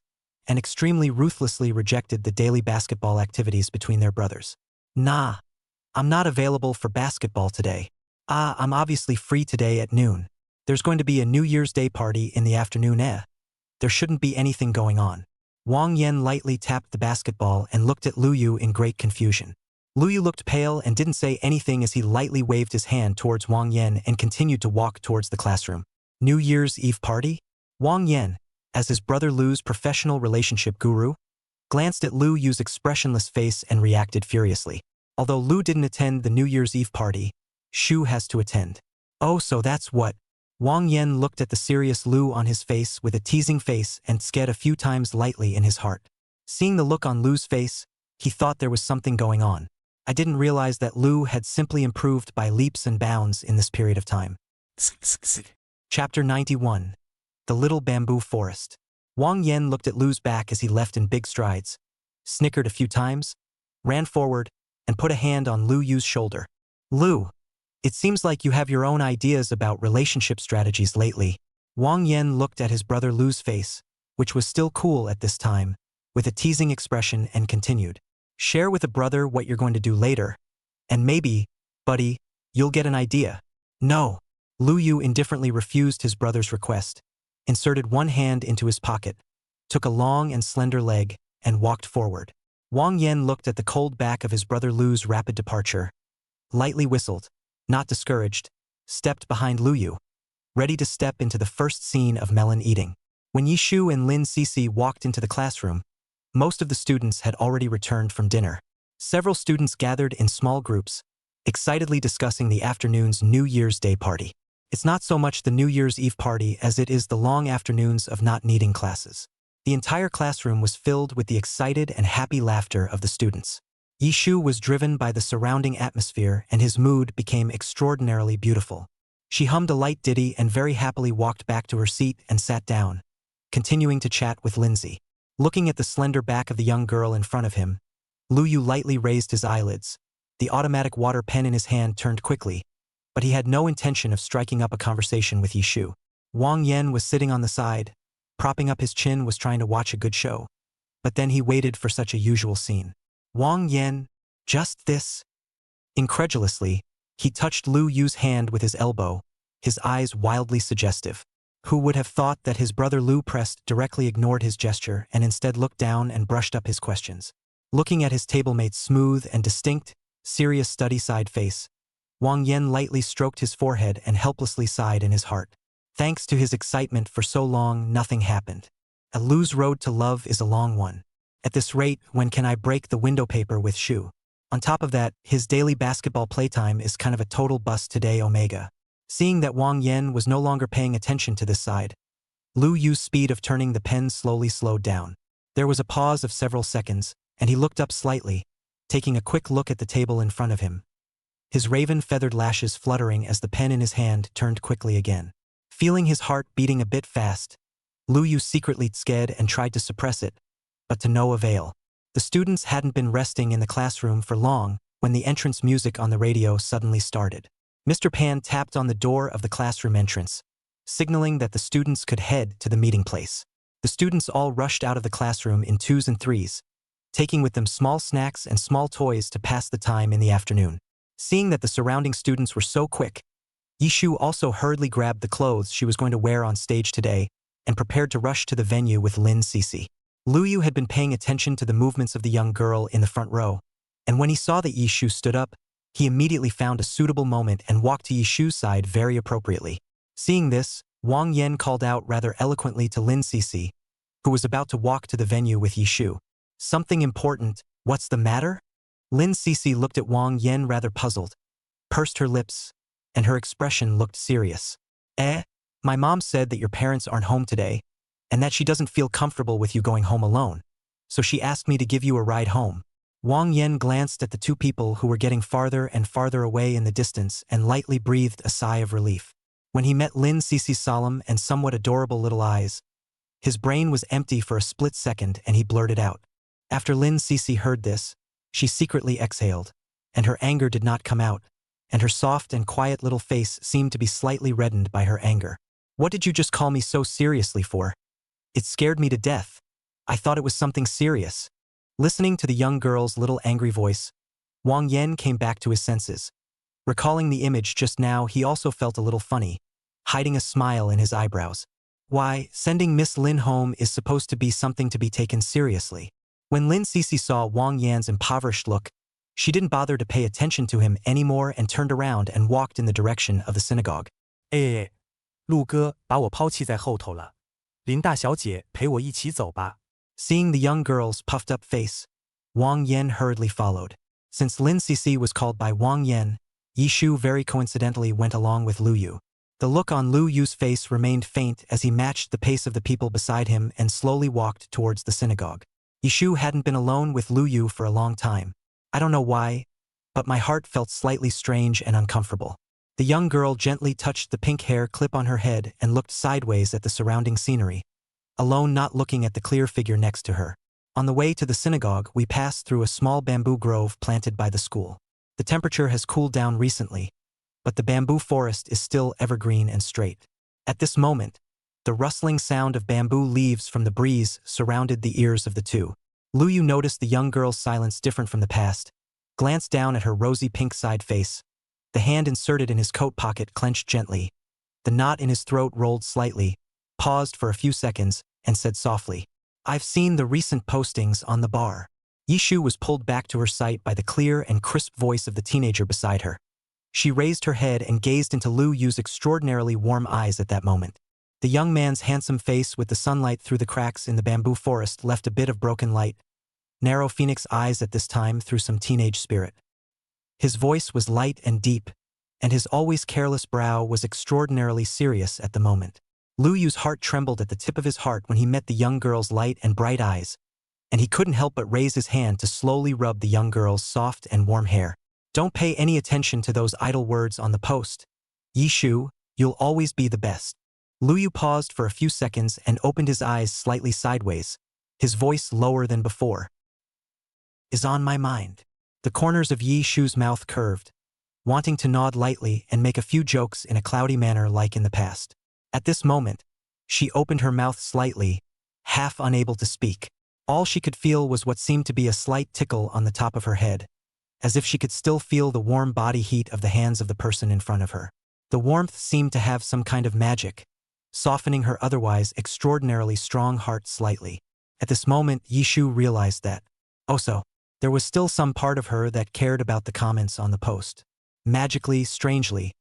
[SPEAKER 2] and extremely ruthlessly rejected the daily basketball activities between their brothers. Nah. I'm not available for basketball today. I'm obviously free today at noon. There's going to be a New Year's Day party in the afternoon. There shouldn't be anything going on. Wang Yan lightly tapped the basketball and looked at Lu Yu in great confusion. Lu Yu looked pale and didn't say anything as he lightly waved his hand towards Wang Yan and continued to walk towards the classroom. New Year's Eve party? Wang Yan, as his brother Lu's professional relationship guru, glanced at Lu Yu's expressionless face and reacted furiously. Although Lu didn't attend the New Year's Eve party, Shu has to attend. Oh, so that's what? Wang Yan looked at the serious Lu on his face with a teasing face and scared a few times lightly in his heart. Seeing the look on Lu's face, he thought there was something going on. I didn't realize that Lu had simply improved by leaps and bounds in this period of time. Chapter 91. The Little Bamboo Forest. Wang Yan looked at Lu's back as he left in big strides, snickered a few times, ran forward, and put a hand on Lu Yu's shoulder. Lu, it seems like you have your own ideas about relationship strategies lately. Wang Yan looked at his brother Lu's face, which was still cool at this time, with a teasing expression and continued. Share with a brother what you're going to do later, and maybe, buddy, you'll get an idea. No. Lu Yu indifferently refused his brother's request, inserted one hand into his pocket, took a long and slender leg, and walked forward. Wang Yan looked at the cold back of his brother Lu's rapid departure, lightly whistled, not discouraged, stepped behind Lu Yu, ready to step into the first scene of melon eating. When Yishu and Lin Sisi walked into the classroom, most of the students had already returned from dinner. Several students gathered in small groups, excitedly discussing the afternoon's New Year's Day party. It's not so much the New Year's Eve party as it is the long afternoons of not needing classes. The entire classroom was filled with the excited and happy laughter of the students. Yishu was driven by the surrounding atmosphere and his mood became extraordinarily beautiful. She hummed a light ditty and very happily walked back to her seat and sat down, continuing to chat with Lindsay. Looking at the slender back of the young girl in front of him, Lu Yu lightly raised his eyelids. The automatic water pen in his hand turned quickly, but he had no intention of striking up a conversation with Yishu. Wang Yan was sitting on the side, propping up his chin, was trying to watch a good show. But then he waited for such a usual scene. Wang Yan, just this? Incredulously, he touched Lu Yu's hand with his elbow, his eyes wildly suggestive. Who would have thought that his brother Lu pressed directly ignored his gesture and instead looked down and brushed up his questions. Looking at his tablemate's smooth and distinct, serious study-side face, Wang Yan lightly stroked his forehead and helplessly sighed in his heart. Thanks to his excitement for so long, nothing happened. Lu's road to love is a long one. At this rate, when can I break the window paper with Shu? On top of that, his daily basketball playtime is kind of a total bust today, Omega. Seeing that Wang Yan was no longer paying attention to this side, Lu Yu's speed of turning the pen slowly slowed down. There was a pause of several seconds, and he looked up slightly, taking a quick look at the table in front of him. His raven-feathered lashes fluttering as the pen in his hand turned quickly again. Feeling his heart beating a bit fast, Lu Yu secretly scared and tried to suppress it, but to no avail. The students hadn't been resting in the classroom for long when the entrance music on the radio suddenly started. Mr. Pan tapped on the door of the classroom entrance, signaling that the students could head to the meeting place. The students all rushed out of the classroom in twos and threes, taking with them small snacks and small toys to pass the time in the afternoon. Seeing that the surrounding students were so quick, Yishu also hurriedly grabbed the clothes she was going to wear on stage today and prepared to rush to the venue with Lin Sisi. Lu Yu had been paying attention to the movements of the young girl in the front row, and when he saw that Yishu stood up, he immediately found a suitable moment and walked to Yishu's side very appropriately. Seeing this, Wang Yan called out rather eloquently to Lin Sisi, who was about to walk to the venue with Yishu. Something important, what's the matter? Lin Sisi looked at Wang Yan rather puzzled, pursed her lips, and her expression looked serious. My mom said that your parents aren't home today, and that she doesn't feel comfortable with you going home alone, so she asked me to give you a ride home. Wang Yan glanced at the two people who were getting farther and farther away in the distance and lightly breathed a sigh of relief. When he met Lin Sisi's solemn and somewhat adorable little eyes, his brain was empty for a split second and he blurted out. After Lin Sisi heard this, she secretly exhaled, and her anger did not come out, and her soft and quiet little face seemed to be slightly reddened by her anger. What did you just call me so seriously for? It scared me to death. I thought it was something serious. Listening to the young girl's little angry voice, Wang Yan came back to his senses. Recalling the image just now, he also felt a little funny, hiding a smile in his eyebrows. Why, sending Miss Lin home is supposed to be something to be taken seriously. When Lin Cece saw Wang Yan's impoverished look, she didn't bother to pay attention to him anymore and turned around and walked in the direction of the synagogue.
[SPEAKER 4] 哎，陆哥把我抛弃在后头了，林大小姐陪我一起走吧。
[SPEAKER 2] Seeing the young girl's puffed-up face, Wang Yan hurriedly followed. Since Lin Cece was called by Wang Yan, Yishu very coincidentally went along with Lu Yu. The look on Lu Yu's face remained faint as he matched the pace of the people beside him and slowly walked towards the synagogue. Yishu hadn't been alone with Lu Yu for a long time. I don't know why, but my heart felt slightly strange and uncomfortable. The young girl gently touched the pink hair clip on her head and looked sideways at the surrounding scenery, alone not looking at the clear figure next to her. On the way to the synagogue, we passed through a small bamboo grove planted by the school. The temperature has cooled down recently, but the bamboo forest is still evergreen and straight. At this moment, the rustling sound of bamboo leaves from the breeze surrounded the ears of the two. Lu Yu noticed the young girl's silence different from the past, glanced down at her rosy pink side face. The hand inserted in his coat pocket clenched gently. The knot in his throat rolled slightly, paused for a few seconds, and said softly, "I've seen the recent postings on the bar." Yishu was pulled back to her sight by the clear and crisp voice of the teenager beside her. She raised her head and gazed into Lu Yu's extraordinarily warm eyes at that moment. The young man's handsome face with the sunlight through the cracks in the bamboo forest left a bit of broken light. Narrow phoenix eyes at this time through some teenage spirit. His voice was light and deep, and his always careless brow was extraordinarily serious at the moment. Lu Yu's heart trembled at the tip of his heart when he met the young girl's light and bright eyes, and he couldn't help but raise his hand to slowly rub the young girl's soft and warm hair. "Don't pay any attention to those idle words on the post. Yishu, you'll always be the best." Lu Yu paused for a few seconds and opened his eyes slightly sideways, his voice lower than before. "Is on my mind." The corners of Yishu's mouth curved, wanting to nod lightly and make a few jokes in a cloudy manner like in the past. At this moment, she opened her mouth slightly, half unable to speak. All she could feel was what seemed to be a slight tickle on the top of her head, as if she could still feel the warm body heat of the hands of the person in front of her. The warmth seemed to have some kind of magic, softening her otherwise extraordinarily strong heart slightly. At this moment, Yishu realized that, also, there was still some part of her that cared about the comments on the post. Magically, strangely,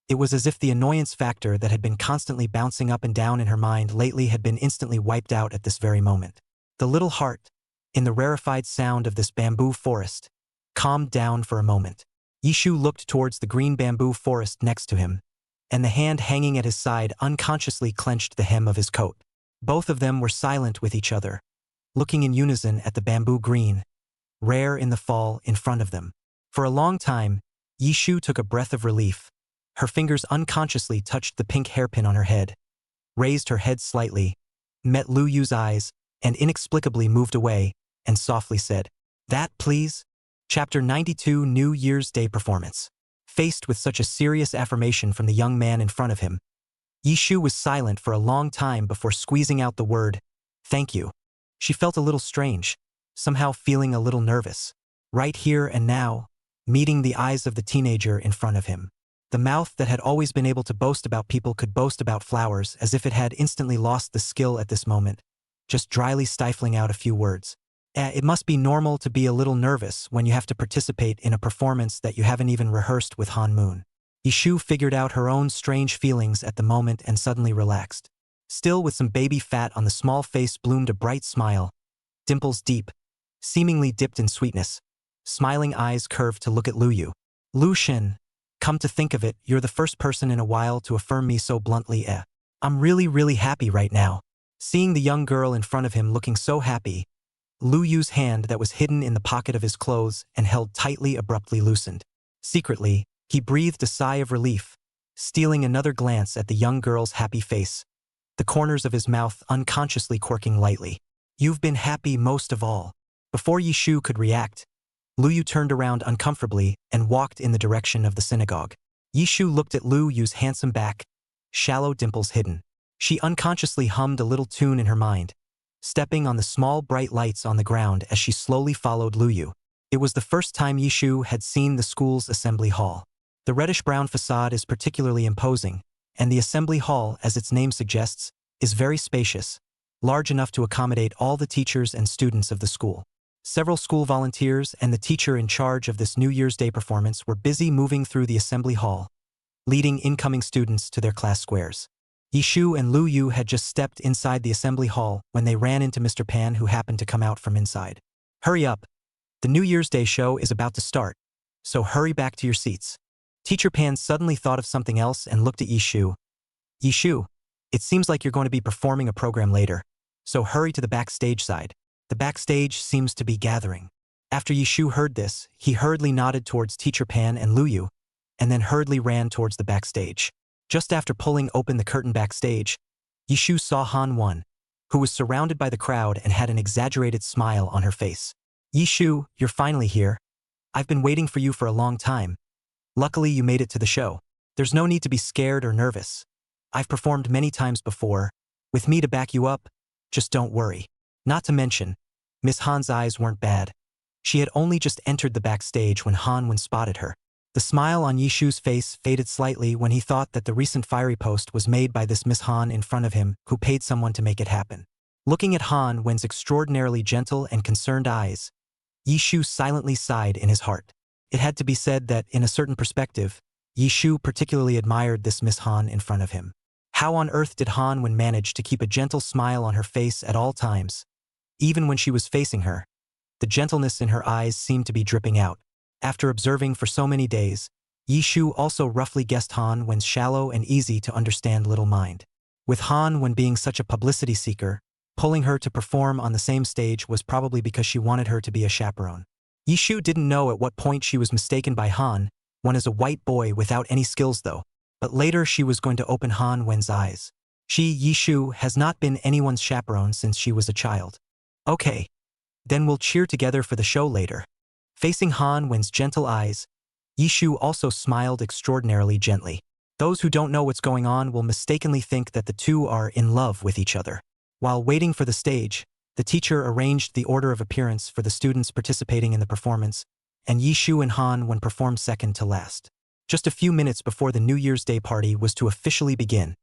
[SPEAKER 2] it was as if the annoyance factor that had been constantly bouncing up and down in her mind lately had been instantly wiped out at this very moment. The little heart, in the rarefied sound of this bamboo forest, calmed down for a moment. Yishu looked towards the green bamboo forest next to him, and the hand hanging at his side unconsciously clenched the hem of his coat. Both of them were silent with each other, looking in unison at the bamboo green, rare in the fall, in front of them. For a long time, Yishu took a breath of relief. Her fingers unconsciously touched the pink hairpin on her head, raised her head slightly, met Lu Yu's eyes, and inexplicably moved away, and softly said, "That, please?" Chapter 92 New Year's Day Performance. Faced with such a serious affirmation from the young man in front of him, Yishu was silent for a long time before squeezing out the word, "Thank you." She felt a little strange, somehow feeling a little nervous. Right here and now, meeting the eyes of the teenager in front of him. The mouth that had always been able to boast about people could boast about flowers as if it had instantly lost the skill at this moment, just dryly stifling out a few words. It must be normal to be a little nervous when you have to participate in a performance that you haven't even rehearsed with Han Moon. Yishu figured out her own strange feelings at the moment and suddenly relaxed. Still with some baby fat on the small face bloomed a bright smile, dimples deep, seemingly dipped in sweetness. Smiling eyes curved to look at Lu Yu. "Lu Shin, come to think of it, you're the first person in a while to affirm me so bluntly. I'm really happy right now." Seeing the young girl in front of him looking so happy, Lu Yu's hand that was hidden in the pocket of his clothes and held tightly abruptly loosened. Secretly, he breathed a sigh of relief, stealing another glance at the young girl's happy face, the corners of his mouth unconsciously quirking lightly. "You've been happy most of all." Before Yishu could react, Lu Yu turned around uncomfortably and walked in the direction of the synagogue. Yishu looked at Lu Yu's handsome back, shallow dimples hidden. She unconsciously hummed a little tune in her mind, stepping on the small bright lights on the ground as she slowly followed Lu Yu. It was the first time Yishu had seen the school's assembly hall. The reddish-brown facade is particularly imposing, and the assembly hall, as its name suggests, is very spacious, large enough to accommodate all the teachers and students of the school. Several school volunteers and the teacher in charge of this New Year's Day performance were busy moving through the assembly hall, leading incoming students to their class squares. Yishu and Lu Yu had just stepped inside the assembly hall when they ran into Mr. Pan, who happened to come out from inside. "Hurry up! The New Year's Day show is about to start, so hurry back to your seats." Teacher Pan suddenly thought of something else and looked at Yishu. "Yishu, it seems like you're going to be performing a program later, so hurry to the backstage side. The backstage seems to be gathering." After Yishu heard this, he hurriedly nodded towards Teacher Pan and Lu Yu, and then hurriedly ran towards the backstage. Just after pulling open the curtain backstage, Yishu saw Han Won, who was surrounded by the crowd and had an exaggerated smile on her face. "Yishu, you're finally here. I've been waiting for you for a long time. Luckily you made it to the show. There's no need to be scared or nervous. I've performed many times before. With me to back you up, just don't worry." Not to mention, Miss Han's eyes weren't bad. She had only just entered the backstage when Han Won spotted her. The smile on Yishu's face faded slightly when he thought that the recent fiery post was made by this Miss Han in front of him, who paid someone to make it happen. Looking at Han Wen's extraordinarily gentle and concerned eyes, Yishu silently sighed in his heart. It had to be said that, in a certain perspective, Yishu particularly admired this Miss Han in front of him. How on earth did Han Wen manage to keep a gentle smile on her face at all times? Even when she was facing her, the gentleness in her eyes seemed to be dripping out. After observing for so many days, Yishu also roughly guessed Han Wen's shallow and easy-to-understand little mind. With Han Wen being such a publicity seeker, pulling her to perform on the same stage was probably because she wanted her to be a chaperone. Yishu didn't know at what point she was mistaken by Han Wen as a white boy without any skills though, but later she was going to open Han Wen's eyes. She, Yishu, has not been anyone's chaperone since she was a child. "Okay. Then we'll cheer together for the show later." Facing Han Wen's gentle eyes, Yishu also smiled extraordinarily gently. Those who don't know what's going on will mistakenly think that the two are in love with each other. While waiting for the stage, the teacher arranged the order of appearance for the students participating in the performance, and Yishu and Han Wen performed second to last. Just a few minutes before the New Year's Day party was to officially begin,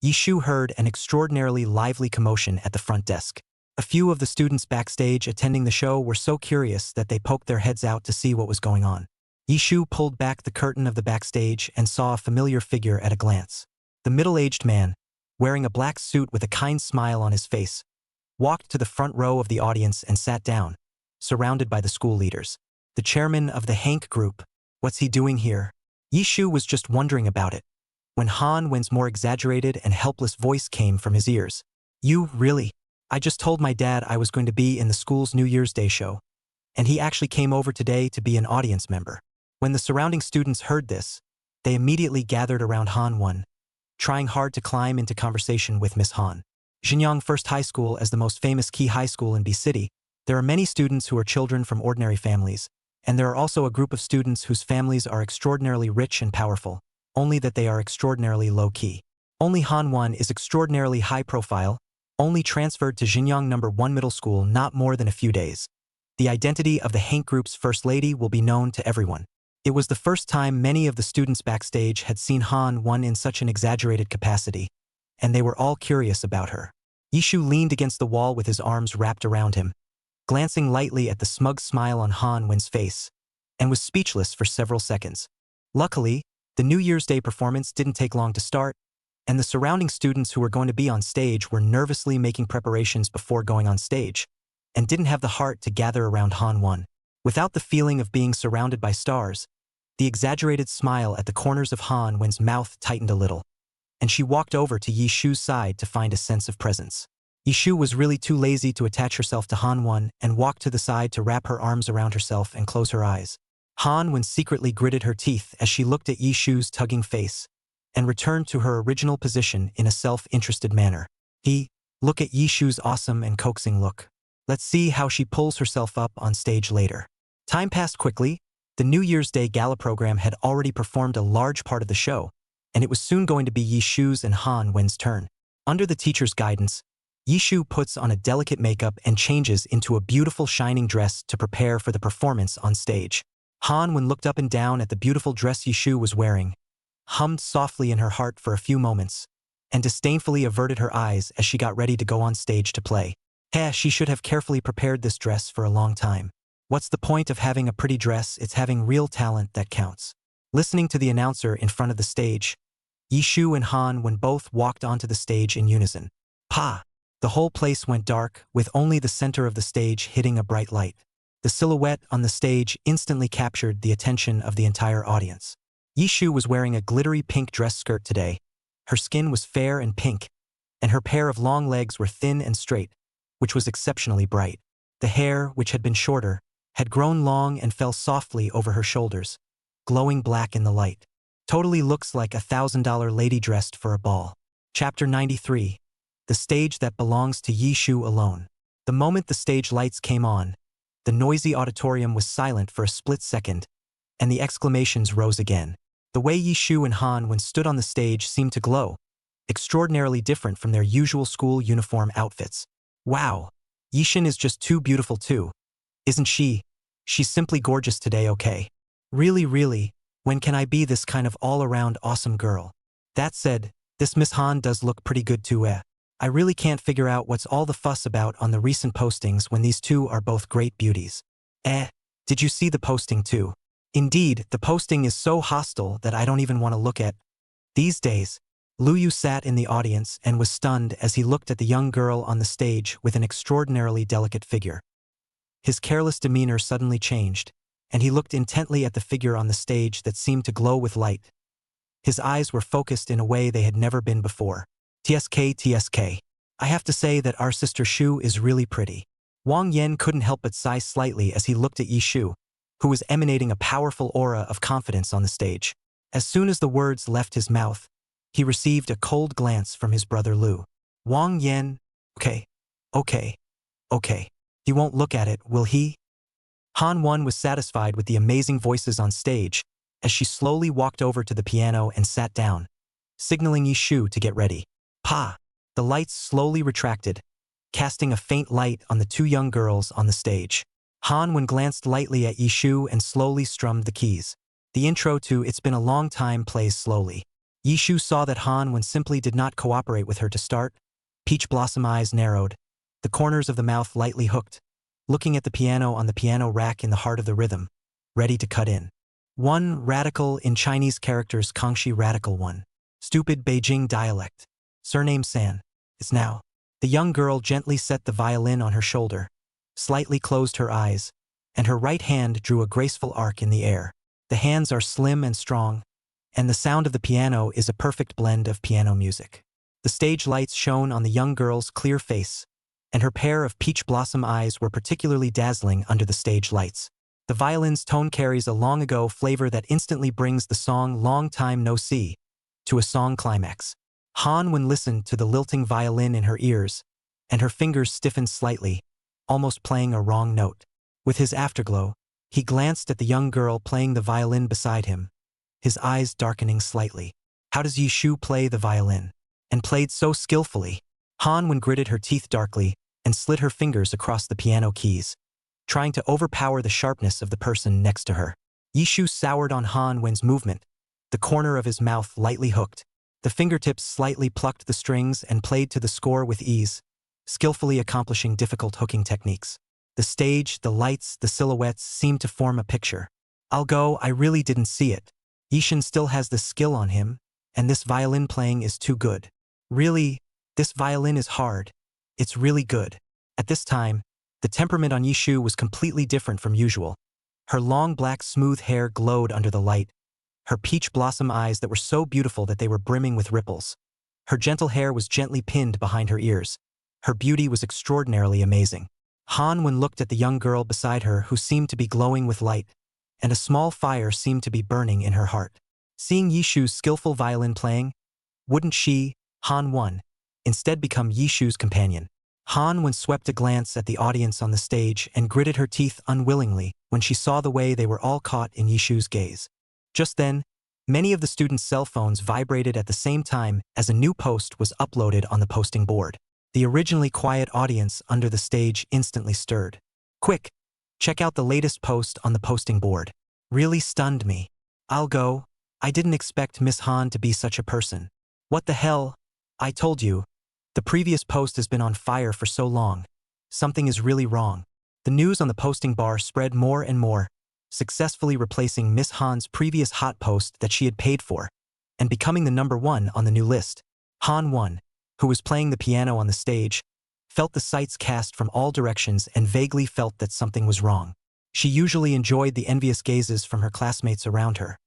[SPEAKER 2] Yishu heard an extraordinarily lively commotion at the front desk. A few of the students backstage attending the show were so curious that they poked their heads out to see what was going on. Yishu pulled back the curtain of the backstage and saw a familiar figure at a glance. The middle-aged man, wearing a black suit with a kind smile on his face, walked to the front row of the audience and sat down, surrounded by the school leaders. The chairman of the Hank group. What's he doing here? Yishu was just wondering about it, when Han Wen's more exaggerated and helpless voice came from his ears. "You, really? I just told my dad I was going to be in the school's New Year's Day show, and he actually came over today to be an audience member." When the surrounding students heard this, they immediately gathered around Han Wen, trying hard to climb into conversation with Miss Han. Xinjiang First High School, as the most famous key high school in B City, there are many students who are children from ordinary families, and there are also a group of students whose families are extraordinarily rich and powerful, only that they are extraordinarily low-key. Only Han Wen is extraordinarily high-profile, only transferred to Xinjiang No. 1 Middle School not more than a few days. The identity of the Hank Group's First Lady will be known to everyone. It was the first time many of the students backstage had seen Han Wen in such an exaggerated capacity, and they were all curious about her. Yishu leaned against the wall with his arms wrapped around him, glancing lightly at the smug smile on Han Wen's face, and was speechless for several seconds. Luckily, the New Year's Day performance didn't take long to start, and the surrounding students who were going to be on stage were nervously making preparations before going on stage, and didn't have the heart to gather around Han Wen. Without the feeling of being surrounded by stars, the exaggerated smile at the corners of Han Wen's mouth tightened a little, and she walked over to Yishu's side to find a sense of presence. Yishu was really too lazy to attach herself to Han Wen and walked to the side to wrap her arms around herself and close her eyes. Han Wen secretly gritted her teeth as she looked at Yishu's tugging face, and returned to her original position in a self-interested manner. Look at Yishu's awesome and coaxing look. Let's see how she pulls herself up on stage later." Time passed quickly. The New Year's Day gala program had already performed a large part of the show, and it was soon going to be Yishu's and Han Wen's turn. Under the teacher's guidance, Yishu puts on a delicate makeup and changes into a beautiful shining dress to prepare for the performance on stage. Han looked up and down at the beautiful dress Yishu was wearing, hummed softly in her heart for a few moments, and disdainfully averted her eyes as she got ready to go on stage to play. She should have carefully prepared this dress for a long time. What's the point of having a pretty dress? It's having real talent that counts. Listening to the announcer in front of the stage, Yishu and Han both walked onto the stage in unison. Pa! The whole place went dark, with only the center of the stage hitting a bright light. The silhouette on the stage instantly captured the attention of the entire audience. Yishu was wearing a glittery pink dress skirt today. Her skin was fair and pink, and her pair of long legs were thin and straight, which was exceptionally bright. The hair, which had been shorter, had grown long and fell softly over her shoulders, glowing black in the light. Totally looks like a $1,000 lady dressed for a ball. Chapter 93. The stage that belongs to Yishu alone. The moment the stage lights came on, the noisy auditorium was silent for a split second, and the exclamations rose again. The way Yishu and Han stood on the stage seemed to glow, extraordinarily different from their usual school uniform outfits. Wow! Yishin is just too beautiful too. Isn't she? She's simply gorgeous today, okay? Really, when can I be this kind of all-around awesome girl? That said, this Miss Han does look pretty good too, I really can't figure out what's all the fuss about on the recent postings when these two are both great beauties. Did you see the posting too? Indeed, the posting is so hostile that I don't even want to look at. These days, Lu Yu sat in the audience and was stunned as he looked at the young girl on the stage with an extraordinarily delicate figure. His careless demeanor suddenly changed, and he looked intently at the figure on the stage that seemed to glow with light. His eyes were focused in a way they had never been before. TSK. I have to say that our sister Shu is really pretty. Wang Yan couldn't help but sigh slightly as he looked at Yishu, who was emanating a powerful aura of confidence on the stage. As soon as the words left his mouth, he received a cold glance from his brother Lu. Wang Yan, okay. He won't look at it, will he? Han was satisfied with the amazing voices on stage as she slowly walked over to the piano and sat down, signaling Yishu to get ready. Pa! The lights slowly retracted, casting a faint light on the two young girls on the stage. Han glanced lightly at Yishu and slowly strummed the keys. The intro to It's Been a Long Time plays slowly. Yishu saw that Han simply did not cooperate with her to start. Peach blossom eyes narrowed, the corners of the mouth lightly hooked, looking at the piano on the piano rack in the heart of the rhythm, ready to cut in. One radical in Chinese characters, Kangxi radical one. Stupid Beijing dialect. Surname San. It's now. The young girl gently set the violin on her shoulder, slightly closed her eyes, and her right hand drew a graceful arc in the air. The hands are slim and strong, and the sound of the piano is a perfect blend of piano music. The stage lights shone on the young girl's clear face, and her pair of peach blossom eyes were particularly dazzling under the stage lights. The violin's tone carries a long-ago flavor that instantly brings the song Long Time No See to a song climax. Han listened to the lilting violin in her ears, and her fingers stiffened slightly, almost playing a wrong note. With his afterglow, he glanced at the young girl playing the violin beside him, his eyes darkening slightly. How does Yishu play the violin? And played so skillfully. Han gritted her teeth darkly and slid her fingers across the piano keys, trying to overpower the sharpness of the person next to her. Yishu soured on Han's movement, the corner of his mouth lightly hooked. The fingertips slightly plucked the strings and played to the score with ease, skillfully accomplishing difficult hooking techniques. The stage, the lights, the silhouettes seemed to form a picture. I really didn't see it. Yishin still has the skill on him, and this violin playing is too good. Really, this violin is hard. It's really good. At this time, the temperament on Yishu was completely different from usual. Her long black smooth hair glowed under the light, her peach blossom eyes that were so beautiful that they were brimming with ripples. Her gentle hair was gently pinned behind her ears. Her beauty was extraordinarily amazing. Han looked at the young girl beside her who seemed to be glowing with light, and a small fire seemed to be burning in her heart. Seeing Yishu's skillful violin playing, wouldn't she, Han instead become Yishu's companion? Han swept a glance at the audience on the stage and gritted her teeth unwillingly when she saw the way they were all caught in Yishu's gaze. Just then, many of the students' cell phones vibrated at the same time as a new post was uploaded on the posting board. The originally quiet audience under the stage instantly stirred. Quick! Check out the latest post on the posting board. Really stunned me. I'll go. I didn't expect Miss Han to be such a person. What the hell? I told you. The previous post has been on fire for so long. Something is really wrong. The news on the posting bar spread more and more, successfully replacing Miss Han's previous hot post that she had paid for, and becoming the #1 on the new list. Han Won, who was playing the piano on the stage, felt the sights cast from all directions and vaguely felt that something was wrong. She usually enjoyed the envious gazes from her classmates around her.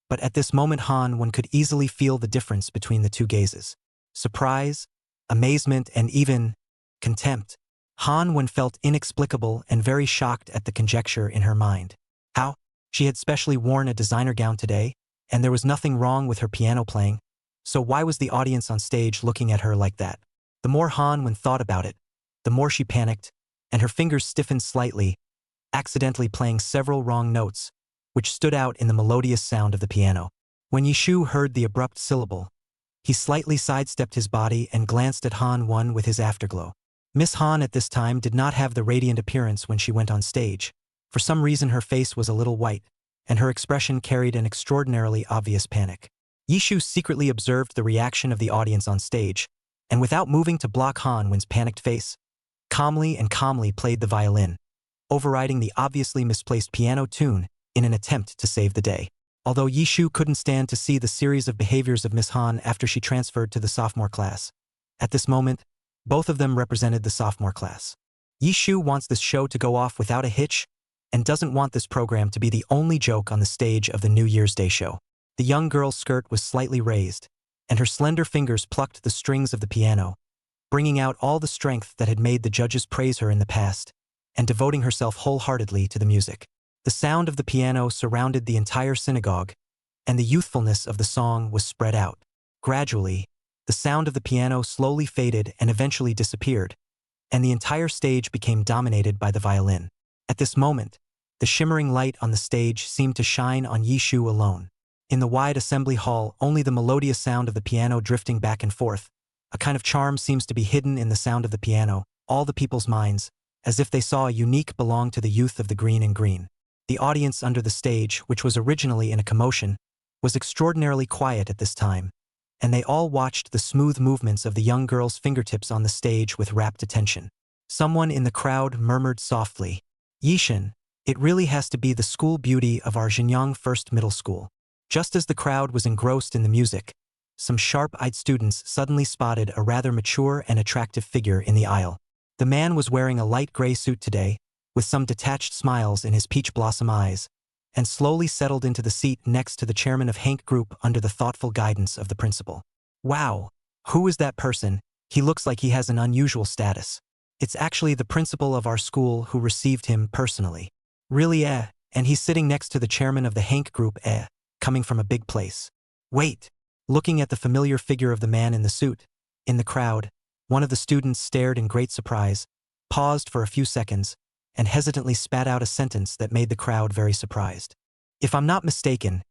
[SPEAKER 2] But at this moment Han Won could easily feel the difference between the two gazes. Surprise, amazement, and even contempt. Han Won felt inexplicable and very shocked at the conjecture in her mind. How? She had specially worn a designer gown today, and there was nothing wrong with her piano playing, so why was the audience on stage looking at her like that? The more Han Won thought about it, the more she panicked, and her fingers stiffened slightly, accidentally playing several wrong notes, which stood out in the melodious sound of the piano. When Yishu heard the abrupt syllable, he slightly sidestepped his body and glanced at Han Won with his afterglow. Miss Han at this time did not have the radiant appearance when she went on stage. For some reason her face was a little white, and her expression carried an extraordinarily obvious panic. Yishu secretly observed the reaction of the audience on stage, and without moving to block Han Won's panicked face, calmly played the violin, overriding the obviously misplaced piano tune in an attempt to save the day. Although Yishu couldn't stand to see the series of behaviors of Miss Han after she transferred to the sophomore class. At this moment, both of them represented the sophomore class. Yishu wants this show to go off without a hitch and doesn't want this program to be the only joke on the stage of the New Year's Day show. The young girl's skirt was slightly raised, and her slender fingers plucked the strings of the piano, bringing out all the strength that had made the judges praise her in the past, and devoting herself wholeheartedly to the music. The sound of the piano surrounded the entire synagogue, and the youthfulness of the song was spread out. Gradually, the sound of the piano slowly faded and eventually disappeared, and the entire stage became dominated by the violin. At this moment, the shimmering light on the stage seemed to shine on Yishu alone. In the wide assembly hall, only the melodious sound of the piano drifting back and forth. A kind of charm seems to be hidden in the sound of the piano, all the people's minds, as if they saw a unique belong to the youth of the green and green. The audience under the stage, which was originally in a commotion, was extraordinarily quiet at this time, and they all watched the smooth movements of the young girl's fingertips on the stage with rapt attention. Someone in the crowd murmured softly, "Yishin, it really has to be the school beauty of our Xinjiang First Middle School." Just as the crowd was engrossed in the music, some sharp-eyed students suddenly spotted a rather mature and attractive figure in the aisle. The man was wearing a light gray suit today, with some detached smiles in his peach blossom eyes, and slowly settled into the seat next to the chairman of Hank Group under the thoughtful guidance of the principal. Wow, who is that person? He looks like he has an unusual status. It's actually the principal of our school who received him personally. Really, and he's sitting next to the chairman of the Hank Group, coming from a big place. Wait, looking at the familiar figure of the man in the suit. In the crowd, one of the students stared in great surprise, paused for a few seconds, and hesitantly spat out a sentence that made the crowd very surprised. If I'm not mistaken,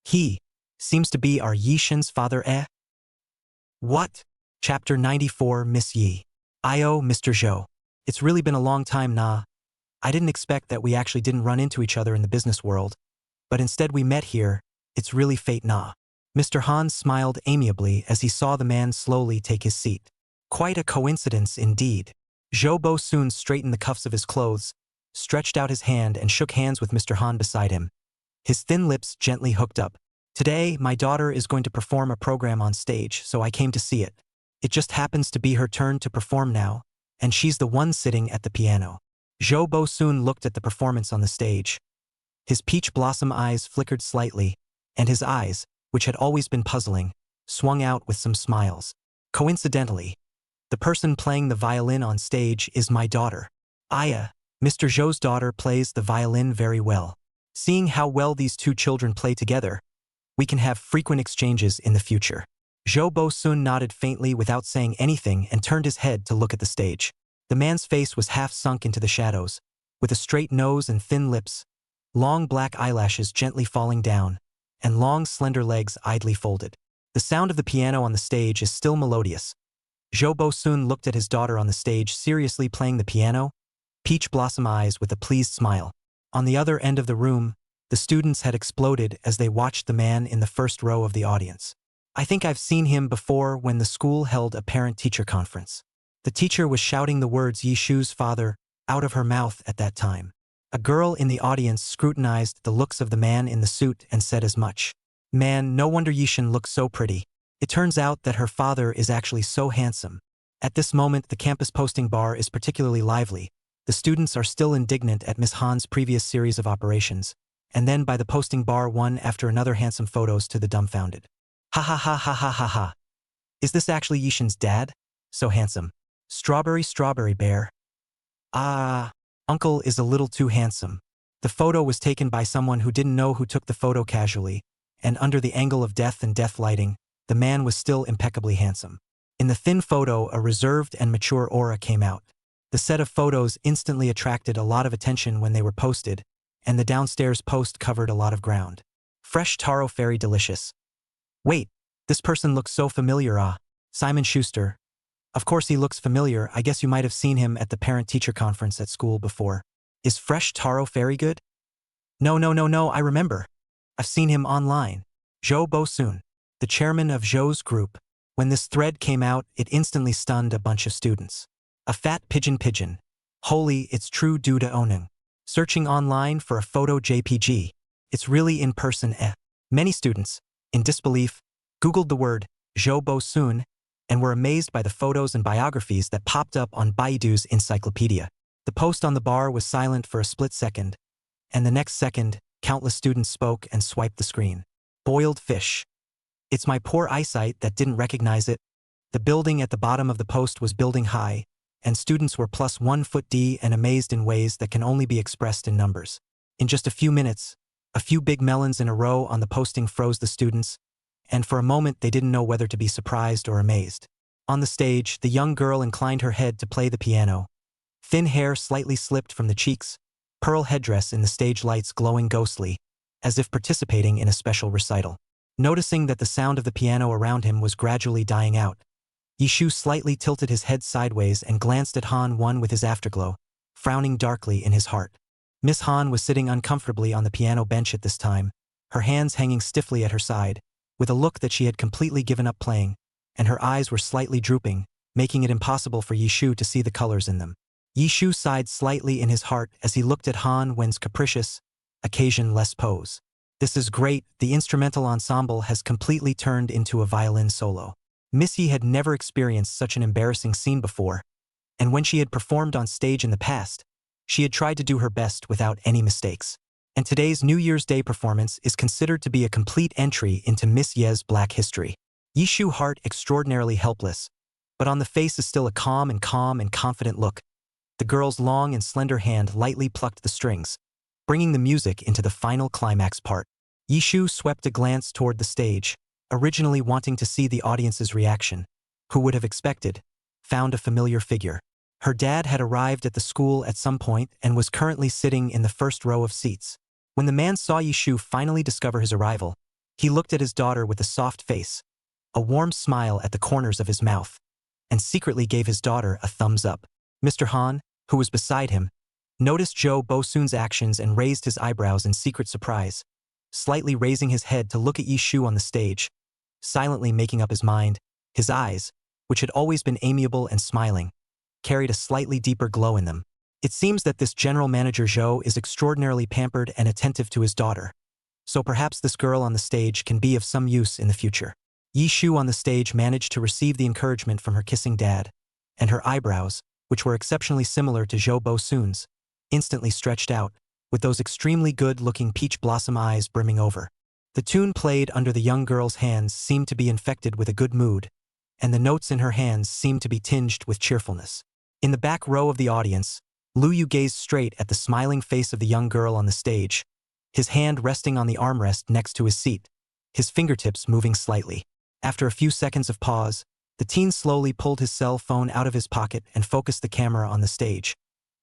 [SPEAKER 2] he seems to be our Yishin's father, What? Chapter 94, Miss Yi. Mr. Zhou. It's really been a long time, nah. I didn't expect that we actually didn't run into each other in the business world, but instead we met here. It's really fate, nah. Mr. Han smiled amiably as he saw the man slowly take his seat. Quite a coincidence indeed. Zhou Bo soon straightened the cuffs of his clothes, stretched out his hand and shook hands with Mr. Han beside him. His thin lips gently hooked up. Today, my daughter is going to perform a program on stage, so I came to see it. It just happens to be her turn to perform now, and she's the one sitting at the piano. Zhou Bo soon looked at the performance on the stage. His peach blossom eyes flickered slightly, and his eyes, which had always been puzzling, swung out with some smiles. Coincidentally, the person playing the violin on stage is my daughter. Aya, Mr. Zhou's daughter plays the violin very well. Seeing how well these two children play together, we can have frequent exchanges in the future. Zhou Bo soon nodded faintly without saying anything and turned his head to look at the stage. The man's face was half sunk into the shadows, with a straight nose and thin lips, long black eyelashes gently falling down, and long slender legs idly folded. The sound of the piano on the stage is still melodious, Zhou Bosun looked at his daughter on the stage seriously playing the piano, peach blossom eyes with a pleased smile. On the other end of the room, the students had exploded as they watched the man in the first row of the audience. I think I've seen him before when the school held a parent-teacher conference. The teacher was shouting the words Yishu's father out of her mouth at that time. A girl in the audience scrutinized the looks of the man in the suit and said as much. Man, no wonder Yishin looks so pretty. It turns out that her father is actually so handsome. At this moment, the campus posting bar is particularly lively. The students are still indignant at Miss Han's previous series of operations, and then by the posting bar one after another handsome photos to the dumbfounded. Ha ha ha ha ha ha ha. Is this actually Yishin's dad? So handsome. Strawberry bear. Ah, uncle is a little too handsome. The photo was taken by someone who didn't know who took the photo casually, and under the angle of death and death lighting, the man was still impeccably handsome. In the thin photo, a reserved and mature aura came out. The set of photos instantly attracted a lot of attention when they were posted, and the downstairs post covered a lot of ground. Fresh taro fairy delicious. Wait, this person looks so familiar. Simon Schuster. Of course he looks familiar. I guess you might have seen him at the parent-teacher conference at school before. Is fresh taro fairy good? No, I remember. I've seen him online. Zhou Bosun, the chairman of Zhou's group. When this thread came out, it instantly stunned a bunch of students. A fat pigeon. Holy, it's true due to Onung. Searching online for a photo JPG. It's really in person. Many students, in disbelief, Googled the word Zhou Bosun and were amazed by the photos and biographies that popped up on Baidu's encyclopedia. The post on the bar was silent for a split second, and the next second, countless students spoke and swiped the screen. Boiled fish. It's my poor eyesight that didn't recognize it. The building at the bottom of the post was building high, and students were +1 foot D and amazed in ways that can only be expressed in numbers. In just a few minutes, a few big melons in a row on the posting froze the students, and for a moment they didn't know whether to be surprised or amazed. On the stage, the young girl inclined her head to play the piano. Thin hair slightly slipped from the cheeks, pearl headdress in the stage lights glowing ghostly, as if participating in a special recital. Noticing that the sound of the piano around him was gradually dying out, Yishu slightly tilted his head sideways and glanced at Han One with his afterglow, frowning darkly in his heart. Miss Han was sitting uncomfortably on the piano bench at this time, her hands hanging stiffly at her side, with a look that she had completely given up playing, and her eyes were slightly drooping, making it impossible for Yishu to see the colors in them. Yishu sighed slightly in his heart as he looked at Han Wen's capricious, occasion-less pose. This is great, the instrumental ensemble has completely turned into a violin solo. Missy had never experienced such an embarrassing scene before, and when she had performed on stage in the past, she had tried to do her best without any mistakes. And today's New Year's Day performance is considered to be a complete entry into Miss Ye's Black history. Yishu heart extraordinarily helpless, but on the face is still a calm and confident look. The girl's long and slender hand lightly plucked the strings, bringing the music into the final climax part. Yishu swept a glance toward the stage, originally wanting to see the audience's reaction. Who would have expected? Found a familiar figure. Her dad had arrived at the school at some point and was currently sitting in the first row of seats. When the man saw Yishu finally discover his arrival, he looked at his daughter with a soft face, a warm smile at the corners of his mouth, and secretly gave his daughter a thumbs up. Mr. Han, who was beside him, noticed Zhou Bosun's actions and raised his eyebrows in secret surprise, slightly raising his head to look at Yishu on the stage, silently making up his mind. His eyes, which had always been amiable and smiling, carried a slightly deeper glow in them. It seems that this general manager Zhou is extraordinarily pampered and attentive to his daughter, so perhaps this girl on the stage can be of some use in the future. Yishu on the stage managed to receive the encouragement from her kissing dad, and her eyebrows, which were exceptionally similar to Zhou Bosun's, instantly stretched out, with those extremely good-looking peach blossom eyes brimming over. The tune played under the young girl's hands seemed to be infected with a good mood, and the notes in her hands seemed to be tinged with cheerfulness. In the back row of the audience, Lu Yu gazed straight at the smiling face of the young girl on the stage, his hand resting on the armrest next to his seat, his fingertips moving slightly. After a few seconds of pause, the teen slowly pulled his cell phone out of his pocket and focused the camera on the stage,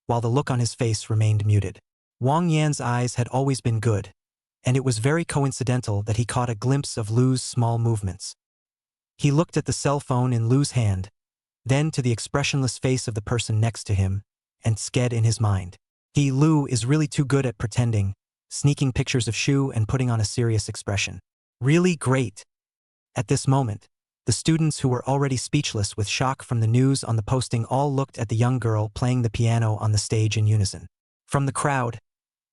[SPEAKER 2] while the look on his face remained muted. Wang Yan's eyes had always been good, and it was very coincidental that he caught a glimpse of Lu's small movements. He looked at the cell phone in Lu's hand, then to the expressionless face of the person next to him, and sked in his mind. Lu is really too good at pretending, sneaking pictures of Shu and putting on a serious expression. Really great. At this moment, the students who were already speechless with shock from the news on the posting all looked at the young girl playing the piano on the stage in unison. From the crowd,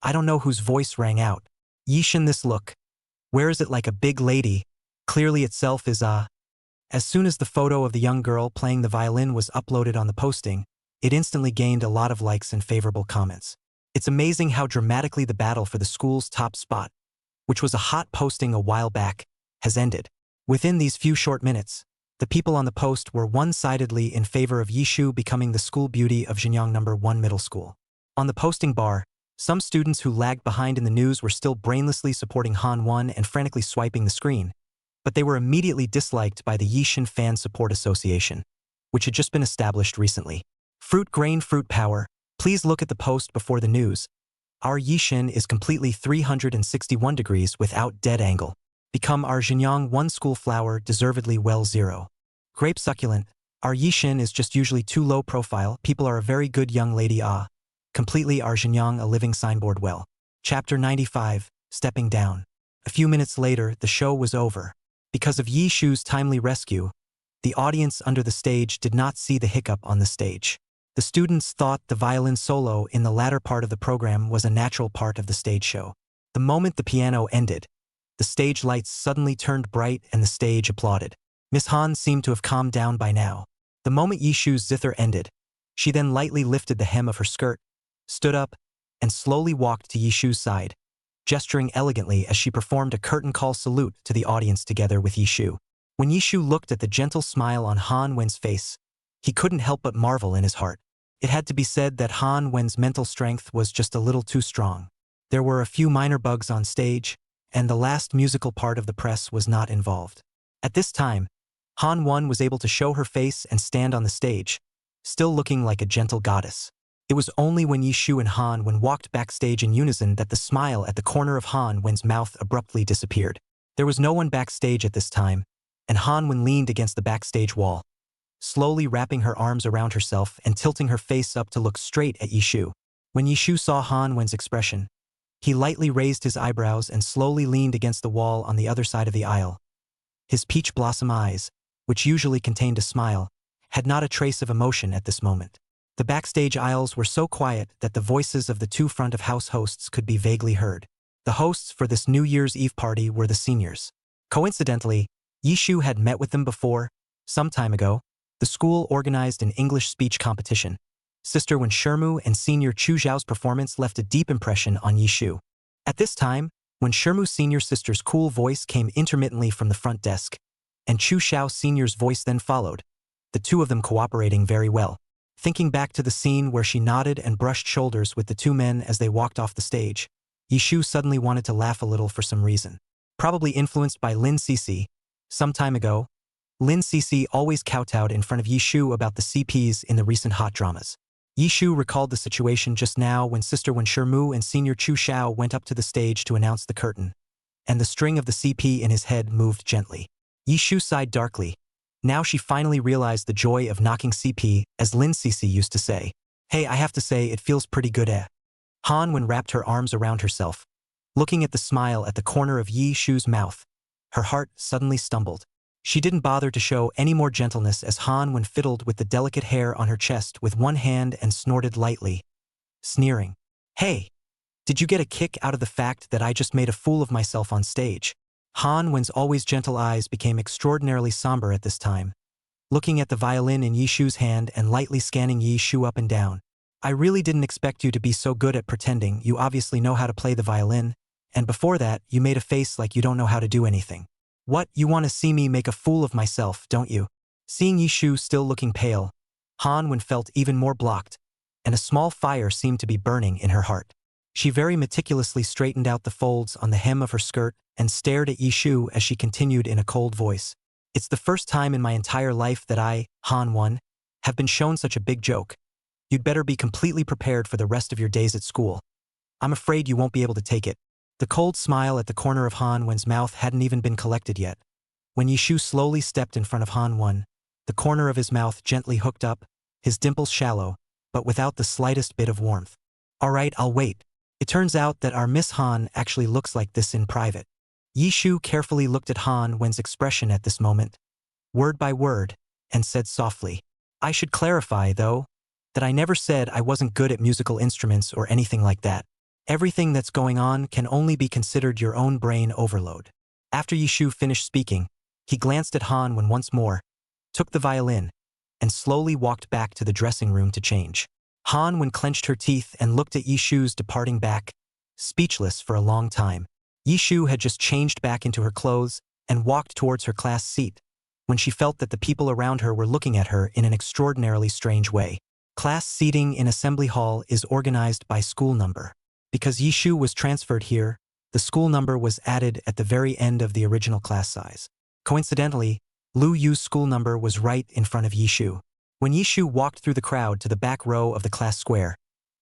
[SPEAKER 2] I don't know whose voice rang out. Yishin, this look. Where is it like a big lady? Clearly itself is As soon as the photo of the young girl playing the violin was uploaded on the posting, it instantly gained a lot of likes and favorable comments. It's amazing how dramatically the battle for the school's top spot, which was a hot posting a while back, has ended. Within these few short minutes, the people on the post were one-sidedly in favor of Yishu becoming the school beauty of Xinjiang No. 1 Middle School. On the posting bar, some students who lagged behind in the news were still brainlessly supporting Han 1 and frantically swiping the screen, but they were immediately disliked by the Yishin Fan Support Association, which had just been established recently. Fruit grain fruit power, please look at the post before the news. Our Yishin is completely 361 degrees without dead angle. Become our Xinjiang 1 school flower deservedly well 0. Grape succulent, our Yishin is just usually too low profile, people are a very good young lady completely our Xinjiang a living signboard well. Chapter 95, Stepping Down. A few minutes later, the show was over. Because of Yi Shu's timely rescue, the audience under the stage did not see the hiccup on the stage. The students thought the violin solo in the latter part of the program was a natural part of the stage show. The moment the piano ended, the stage lights suddenly turned bright and the stage applauded. Miss Han seemed to have calmed down by now. The moment Yi Shu's zither ended, she then lightly lifted the hem of her skirt, stood up, and slowly walked to Yi Shu's side, gesturing elegantly as she performed a curtain call salute to the audience together with Yi Shu. When Yi Shu looked at the gentle smile on Han Wen's face, he couldn't help but marvel in his heart. It had to be said that Han Wen's mental strength was just a little too strong. There were a few minor bugs on stage, and the last musical part of the press was not involved. At this time, Han Wen was able to show her face and stand on the stage, still looking like a gentle goddess. It was only when Yi Shu and Han Wen walked backstage in unison that the smile at the corner of Han Wen's mouth abruptly disappeared. There was no one backstage at this time, and Han Wen leaned against the backstage wall, slowly wrapping her arms around herself and tilting her face up to look straight at Yi Shu. When Yi Shu saw Han Wen's expression, he lightly raised his eyebrows and slowly leaned against the wall on the other side of the aisle. His peach blossom eyes, which usually contained a smile, had not a trace of emotion at this moment. The backstage aisles were so quiet that the voices of the two front-of-house hosts could be vaguely heard. The hosts for this New Year's Eve party were the seniors. Coincidentally, Yi Shu had met with them before. Some time ago, the school organized an English speech competition. Sister Wen Shermu and Senior Chu Zhao's performance left a deep impression on Yi Shu. At this time, when Shermu Senior Sister's cool voice came intermittently from the front desk, and Chu Zhao Senior's voice then followed, the two of them cooperating very well. Thinking back to the scene where she nodded and brushed shoulders with the two men as they walked off the stage, Yi Shu suddenly wanted to laugh a little for some reason. Probably influenced by Lin Cece. Some time ago, Lin Cece always kowtowed in front of Yi Shu about the CPs in the recent hot dramas. Yi Shu recalled the situation just now when Sister Wen Shermu and Senior Chu Xiao went up to the stage to announce the curtain, and the string of the CP in his head moved gently. Yi Shu sighed darkly. Now she finally realized the joy of knocking CP, as Lin Cece used to say. Hey, I have to say, it feels pretty good Han Wen wrapped her arms around herself. Looking at the smile at the corner of Yi Shu's mouth, her heart suddenly stumbled. She didn't bother to show any more gentleness as Han Wen fiddled with the delicate hair on her chest with one hand and snorted lightly, sneering. Hey, did you get a kick out of the fact that I just made a fool of myself on stage? Han Wen's always gentle eyes became extraordinarily somber at this time, looking at the violin in Yi Shu's hand and lightly scanning Yi Shu up and down. I really didn't expect you to be so good at pretending. You obviously know how to play the violin, and before that, you made a face like you don't know how to do anything. What, you want to see me make a fool of myself, don't you? Seeing Yi Shu still looking pale, Han Wen felt even more blocked, and a small fire seemed to be burning in her heart. She very meticulously straightened out the folds on the hem of her skirt and stared at Yi Shu as she continued in a cold voice. It's the first time in my entire life that I, Han Wen, have been shown such a big joke. You'd better be completely prepared for the rest of your days at school. I'm afraid you won't be able to take it. The cold smile at the corner of Han Wen's mouth hadn't even been collected yet, when Yi Shu slowly stepped in front of Han Wen, the corner of his mouth gently hooked up, his dimples shallow, but without the slightest bit of warmth. All right, I'll wait. It turns out that our Miss Han actually looks like this in private. Yishu carefully looked at Han Wen's expression at this moment, word by word, and said softly, I should clarify, though, that I never said I wasn't good at musical instruments or anything like that. Everything that's going on can only be considered your own brain overload. After Yishu finished speaking, he glanced at Han Wen once more, took the violin, and slowly walked back to the dressing room to change. Han Wen clenched her teeth and looked at Yishu's departing back, speechless for a long time. Yishu had just changed back into her clothes and walked towards her class seat, when she felt that the people around her were looking at her in an extraordinarily strange way. Class seating in Assembly Hall is organized by school number. Because Yishu was transferred here, the school number was added at the very end of the original class size. Coincidentally, Lu Yu's school number was right in front of Yishu. When Yishu walked through the crowd to the back row of the class square,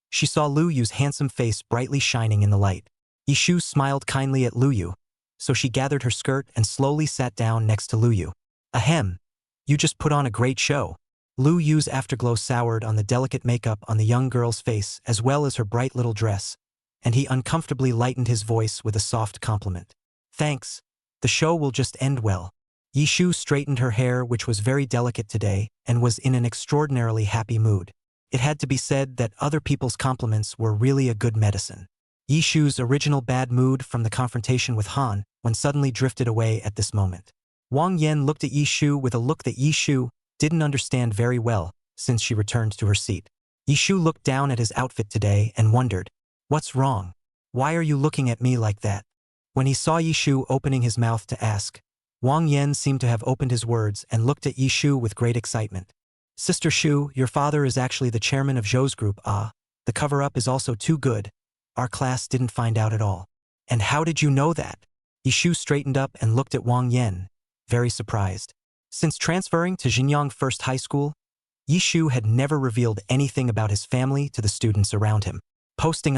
[SPEAKER 2] she saw Lu Yu's handsome face brightly shining in the light. Yishu smiled kindly at Lu Yu, so she gathered her skirt and slowly sat down next to Lu Yu. Ahem, you just put on a great show. Lu Yu's afterglow soured on the delicate makeup on the young girl's face as well as her bright little dress, and he uncomfortably lightened his voice with a soft compliment. Thanks, the show will just end well. Yishu straightened her hair, which was very delicate today, and was in an extraordinarily happy mood. It had to be said that other people's compliments were really a good medicine. Yishu's original bad mood from the confrontation with Han Wen suddenly drifted away at this moment. Wang Yan looked at Yishu with a look that Yishu didn't understand very well since she returned to her seat. Yishu looked down at his outfit today and wondered, what's wrong? Why are you looking at me like that? When he saw Yishu opening his mouth to ask, Wang Yan seemed to have opened his words and looked at Yishu with great excitement. Sister Shu, your father is actually the chairman of Zhou's group. The cover-up is also too good. Our class didn't find out at all. And how did you know that? Yishu straightened up and looked at Wang Yan, very surprised. Since transferring to Xinjiang First High School, Yishu had never revealed anything about his family to the students around him. Posting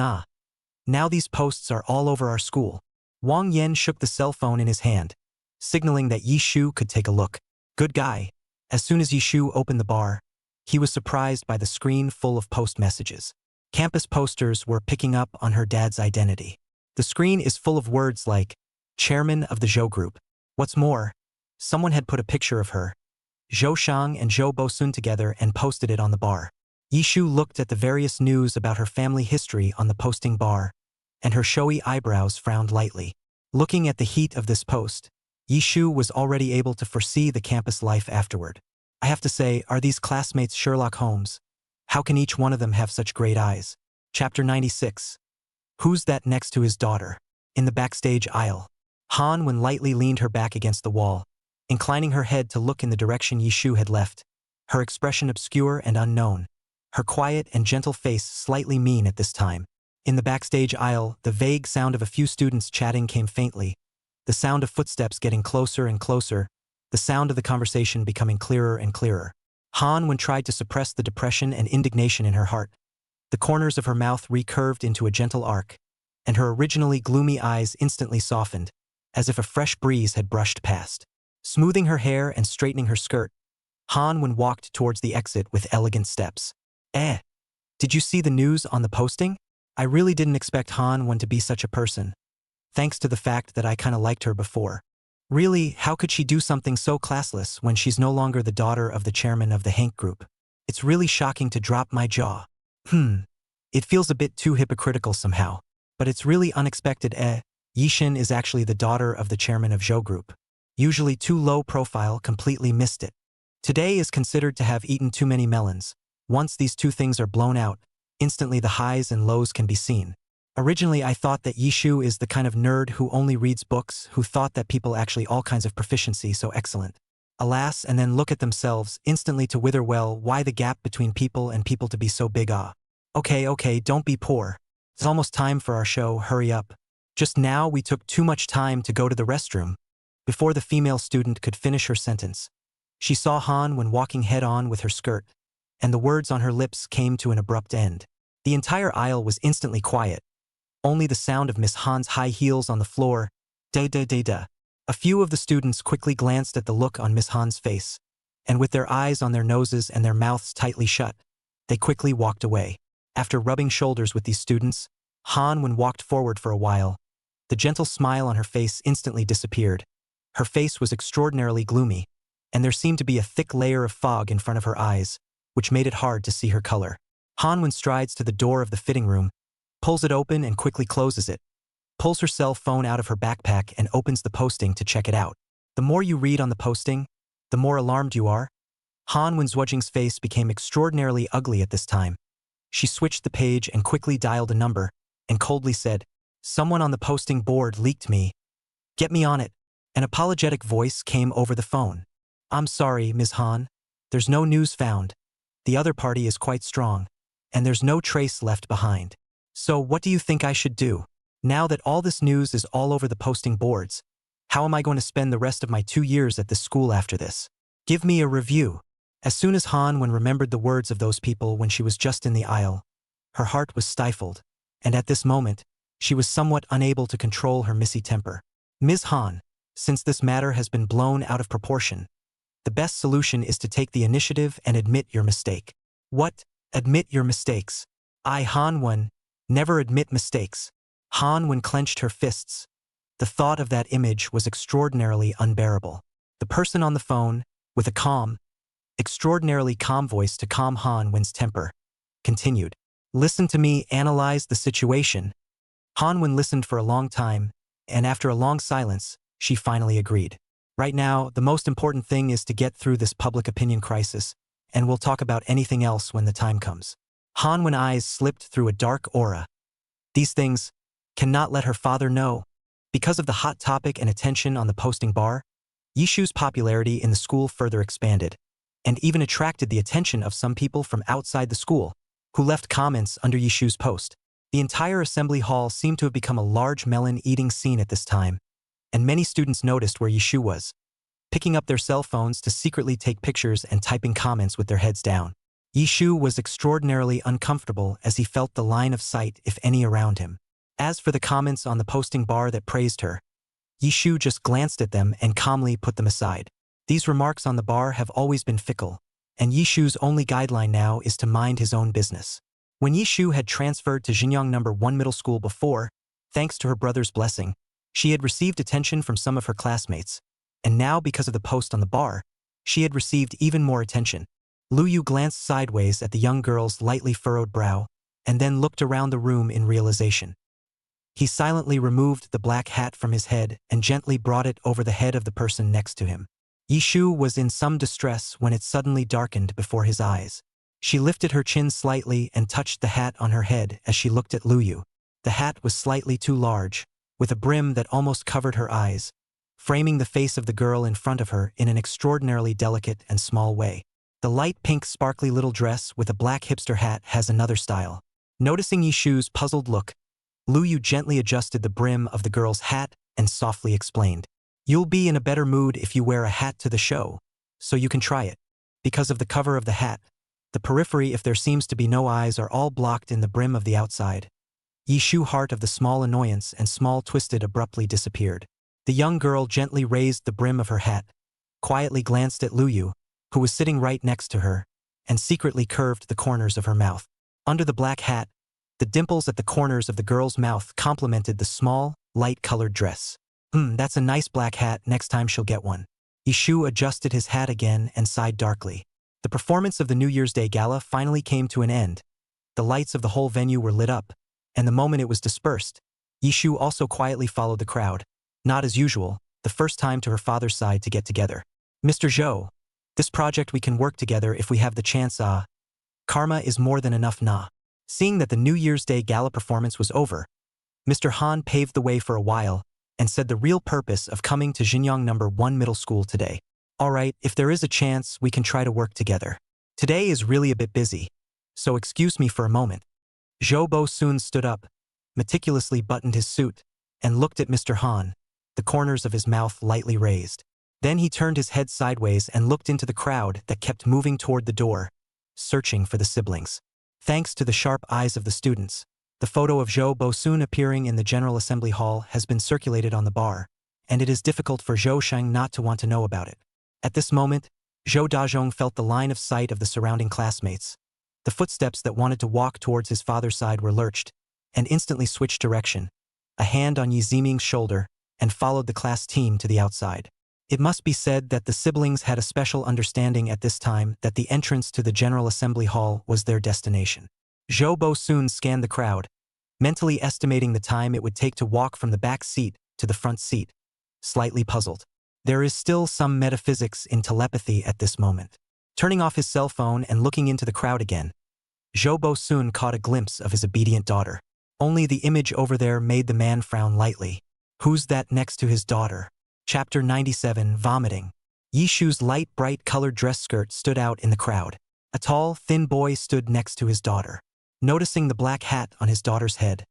[SPEAKER 2] Now these posts are all over our school. Wang Yan shook the cell phone in his hand, signaling that Yishu could take a look. Good guy. As soon as Yishu opened the bar, he was surprised by the screen full of post messages. Campus posters were picking up on her dad's identity. The screen is full of words like, chairman of the Zhou group. What's more, someone had put a picture of her, Zhou Shang and Zhou Bosun together and posted it on the bar. Yishu looked at the various news about her family history on the posting bar, and her showy eyebrows frowned lightly. Looking at the heat of this post, Yishu was already able to foresee the campus life afterward. I have to say, are these classmates Sherlock Holmes? How can each one of them have such great eyes? Chapter 96. Who's that next to his daughter? In the backstage aisle, Han Wen lightly leaned her back against the wall, inclining her head to look in the direction Yishu had left, her expression obscure and unknown, her quiet and gentle face slightly mean at this time. In the backstage aisle, the vague sound of a few students chatting came faintly, the sound of footsteps getting closer and closer, the sound of the conversation becoming clearer and clearer. Han Wen tried to suppress the depression and indignation in her heart. The corners of her mouth recurved into a gentle arc, and her originally gloomy eyes instantly softened, as if a fresh breeze had brushed past. Smoothing her hair and straightening her skirt, Han Wen walked towards the exit with elegant steps. Did you see the news on the posting? I really didn't expect Han Wen to be such a person, thanks to the fact that I kinda liked her before. Really, how could she do something so classless when she's no longer the daughter of the chairman of the Hank Group? It's really shocking to drop my jaw. It feels a bit too hypocritical somehow. But it's really unexpected. Yishin is actually the daughter of the chairman of Zhou Group. Usually too low profile, completely missed it. Today is considered to have eaten too many melons. Once these two things are blown out, instantly the highs and lows can be seen. Originally I thought that Yishu is the kind of nerd who only reads books, who thought that people actually all kinds of proficiency so excellent. Alas, and then look at themselves, instantly to wither. Well, why the gap between people and people to be so big? Okay, don't be poor. It's almost time for our show, hurry up. Just now we took too much time to go to the restroom. Before the female student could finish her sentence, she saw Han Wen walking head-on with her skirt, and the words on her lips came to an abrupt end. The entire aisle was instantly quiet. Only the sound of Miss Han's high heels on the floor, da-da-da-da. A few of the students quickly glanced at the look on Miss Han's face, and with their eyes on their noses and their mouths tightly shut, they quickly walked away. After rubbing shoulders with these students, Han-Wen walked forward for a while. The gentle smile on her face instantly disappeared. Her face was extraordinarily gloomy, and there seemed to be a thick layer of fog in front of her eyes, which made it hard to see her color. Han-Wen strides to the door of the fitting room, pulls it open and quickly closes it, pulls her cell phone out of her backpack and opens the posting to check it out. The more you read on the posting, the more alarmed you are. Han-Wen Zwujing's face became extraordinarily ugly at this time. She switched the page and quickly dialed a number, and coldly said, "Someone on the posting board leaked me. Get me on it." An apologetic voice came over the phone. "I'm sorry, Ms. Han. There's no news found. The other party is quite strong, and there's no trace left behind. So what do you think I should do? Now that all this news is all over the posting boards, how am I going to spend the rest of my 2 years at this school after this? Give me a review." As soon as Han-Wen remembered the words of those people when she was just in the aisle, her heart was stifled, and at this moment, she was somewhat unable to control her missy temper. "Ms. Han, since this matter has been blown out of proportion, the best solution is to take the initiative and admit your mistake." "What? Admit your mistakes? I, Han-Wen, never admit mistakes." Han-Wen clenched her fists. The thought of that image was extraordinarily unbearable. The person on the phone, with a calm, extraordinarily calm voice to calm Han-Wen's temper, continued, "Listen to me, analyze the situation." Han-Wen listened for a long time, and after a long silence, she finally agreed. "Right now, the most important thing is to get through this public opinion crisis, and we'll talk about anything else when the time comes." Han-Wen's eyes slipped through a dark aura. These things cannot let her father know. Because of the hot topic and attention on the posting bar, Yishu's popularity in the school further expanded, and even attracted the attention of some people from outside the school, who left comments under Yishu's post. The entire assembly hall seemed to have become a large melon-eating scene at this time, and many students noticed where Yishu was, picking up their cell phones to secretly take pictures and typing comments with their heads down. Yishu was extraordinarily uncomfortable as he felt the line of sight, if any, around him. As for the comments on the posting bar that praised her, Yishu just glanced at them and calmly put them aside. These remarks on the bar have always been fickle, and Yishu's only guideline now is to mind his own business. When Yishu had transferred to Xinjiang No. 1 middle school before, thanks to her brother's blessing, she had received attention from some of her classmates, and now because of the post on the bar, she had received even more attention. Lu Yu glanced sideways at the young girl's lightly furrowed brow, and then looked around the room in realization. He silently removed the black hat from his head and gently brought it over the head of the person next to him. Yishu was in some distress when it suddenly darkened before his eyes. She lifted her chin slightly and touched the hat on her head as she looked at Lu Yu. The hat was slightly too large, with a brim that almost covered her eyes, framing the face of the girl in front of her in an extraordinarily delicate and small way. The light pink sparkly little dress with a black hipster hat has another style. Noticing Yishu's puzzled look, Lu Yu gently adjusted the brim of the girl's hat and softly explained, "You'll be in a better mood if you wear a hat to the show, so you can try it. Because of the cover of the hat, the periphery, if there seems to be no eyes, are all blocked in the brim of the outside." Yishu's heart of the small annoyance and small twisted abruptly disappeared. The young girl gently raised the brim of her hat, quietly glanced at Lu Yu, who was sitting right next to her, and secretly curved the corners of her mouth. Under the black hat, the dimples at the corners of the girl's mouth complemented the small, light-colored dress. That's a nice black hat, next time she'll get one." Yishu adjusted his hat again and sighed darkly. The performance of the New Year's Day Gala finally came to an end. The lights of the whole venue were lit up, and the moment it was dispersed, Yishu also quietly followed the crowd. Not as usual, the first time to her father's side to get together. "Mr. Zhou, this project we can work together if we have the chance. Karma is more than enough na." Seeing that the New Year's Day Gala performance was over, Mr. Han paved the way for a while and said the real purpose of coming to Xinjiang No. 1 middle school today. "All right, if there is a chance, we can try to work together. Today is really a bit busy, so excuse me for a moment." Zhou Bo soon stood up, meticulously buttoned his suit, and looked at Mr. Han, the corners of his mouth lightly raised. Then he turned his head sideways and looked into the crowd that kept moving toward the door, searching for the siblings. Thanks to the sharp eyes of the students, the photo of Zhou Bo soon appearing in the General Assembly Hall has been circulated on the bar, and it is difficult for Zhou Sheng not to want to know about it. At this moment, Zhou Dazhong felt the line of sight of the surrounding classmates. The footsteps that wanted to walk towards his father's side were lurched, and instantly switched direction, a hand on Yi Ziming's shoulder, and followed the class team to the outside. It must be said that the siblings had a special understanding at this time that the entrance to the General Assembly Hall was their destination. Zhou Bo soon scanned the crowd, mentally estimating the time it would take to walk from the back seat to the front seat, slightly puzzled. There is still some metaphysics in telepathy at this moment. Turning off his cell phone and looking into the crowd again, Zhou Bo soon caught a glimpse of his obedient daughter. Only the image over there made the man frown lightly. Who's that next to his daughter? Chapter 97, Vomiting. Yi Shu's light, bright-colored dress skirt stood out in the crowd. A tall, thin boy stood next to his daughter. Noticing the black hat on his daughter's head,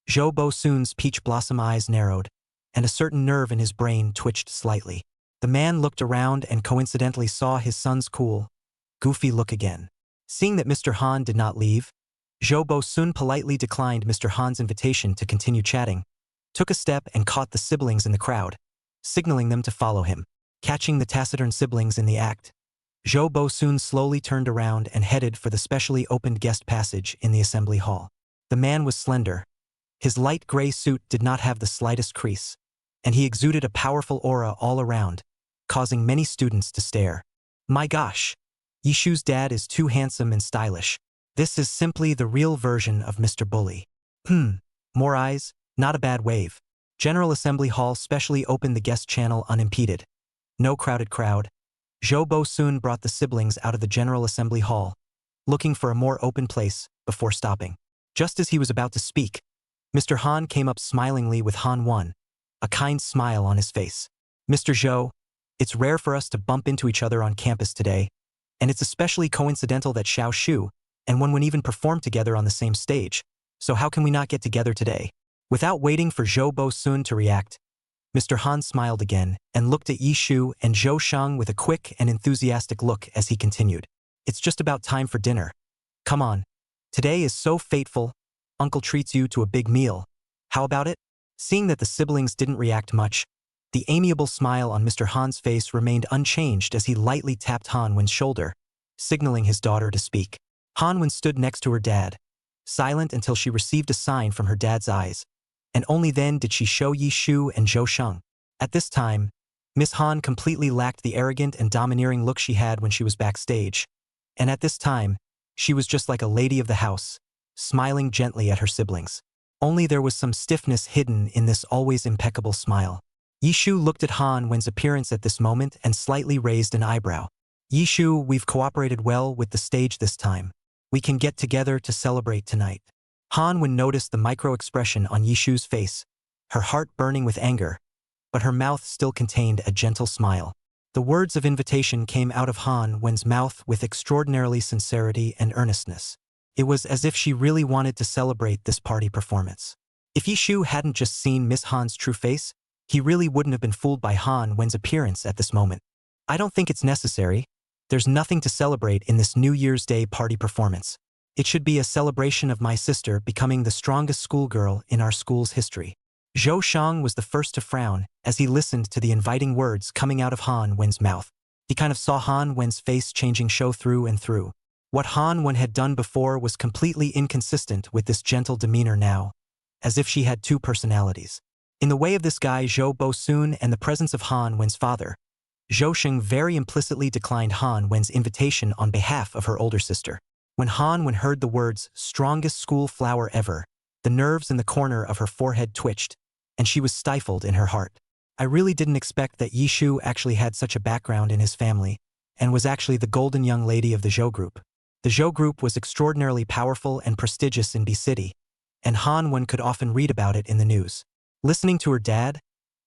[SPEAKER 2] Zhou Bo soon's peach blossom eyes narrowed, and a certain nerve in his brain twitched slightly. The man looked around and coincidentally saw his son's cool, goofy look again. Seeing that Mr. Han did not leave, Zhou Bo soon politely declined Mr. Han's invitation to continue chatting, took a step and caught the siblings in the crowd, signaling them to follow him. Catching the taciturn siblings in the act, Zhou Bo soon slowly turned around and headed for the specially opened guest passage in the assembly hall. The man was slender. His light gray suit did not have the slightest crease, and he exuded a powerful aura all around, causing many students to stare. My gosh! Yi Shu's dad is too handsome and stylish. This is simply the real version of Mr. Bully. More eyes? Not a bad wave. General Assembly Hall specially opened the guest channel unimpeded. No crowded crowd. Zhou Bo soon brought the siblings out of the General Assembly Hall, looking for a more open place before stopping. Just as he was about to speak, Mr. Han came up smilingly with Han Wen, a kind smile on his face. Mr. Zhou, it's rare for us to bump into each other on campus today, and it's especially coincidental that Xiao Shu and Wen even performed together on the same stage, so how can we not get together today? Without waiting for Zhou Bo soon to react, Mr. Han smiled again and looked at Yi Shu and Zhou Shang with a quick and enthusiastic look as he continued. It's just about time for dinner. Come on. Today is so fateful. Uncle treats you to a big meal. How about it? Seeing that the siblings didn't react much, the amiable smile on Mr. Han's face remained unchanged as he lightly tapped Han Wen's shoulder, signaling his daughter to speak. Han Wen stood next to her dad, silent until she received a sign from her dad's eyes, and only then did she show Yi Shu and Zhou Sheng. At this time, Miss Han completely lacked the arrogant and domineering look she had when she was backstage, and at this time, she was just like a lady of the house, smiling gently at her siblings. Only there was some stiffness hidden in this always impeccable smile. Yi Shu looked at Han Wen's appearance at this moment and slightly raised an eyebrow. Yi Shu, we've cooperated well with the stage this time. We can get together to celebrate tonight. Han Wen noticed the micro-expression on Yi Shu's face, her heart burning with anger, but her mouth still contained a gentle smile. The words of invitation came out of Han Wen's mouth with extraordinarily sincerity and earnestness. It was as if she really wanted to celebrate this party performance. If Yi Shu hadn't just seen Miss Han's true face, he really wouldn't have been fooled by Han Wen's appearance at this moment. I don't think it's necessary. There's nothing to celebrate in this New Year's Day party performance. It should be a celebration of my sister becoming the strongest schoolgirl in our school's history. Zhou Shang was the first to frown as he listened to the inviting words coming out of Han Wen's mouth. He kind of saw Han Wen's face changing show through and through. What Han Wen had done before was completely inconsistent with this gentle demeanor now, as if she had two personalities. In the way of this guy Zhou Bo soon and the presence of Han Wen's father, Zhou Sheng very implicitly declined Han Wen's invitation on behalf of her older sister. When Han Wen heard the words, strongest school flower ever, the nerves in the corner of her forehead twitched, and she was stifled in her heart. I really didn't expect that Yi Shu actually had such a background in his family, and was actually the golden young lady of the Zhou group. The Zhou group was extraordinarily powerful and prestigious in B City, and Han Wen could often read about it in the news. Listening to her dad,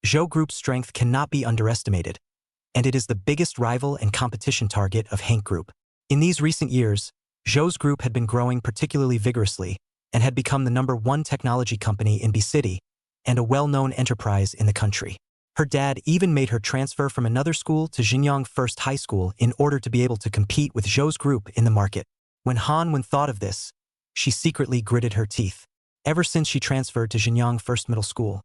[SPEAKER 2] Zhou group's strength cannot be underestimated, and it is the biggest rival and competition target of Hank Group. In these recent years, Zhou's group had been growing particularly vigorously and had become the #1 technology company in B City and a well-known enterprise in the country. Her dad even made her transfer from another school to Xinjiang First High School in order to be able to compete with Zhou's group in the market. When Han Wen thought of this, she secretly gritted her teeth. Ever since she transferred to Xinjiang First Middle School,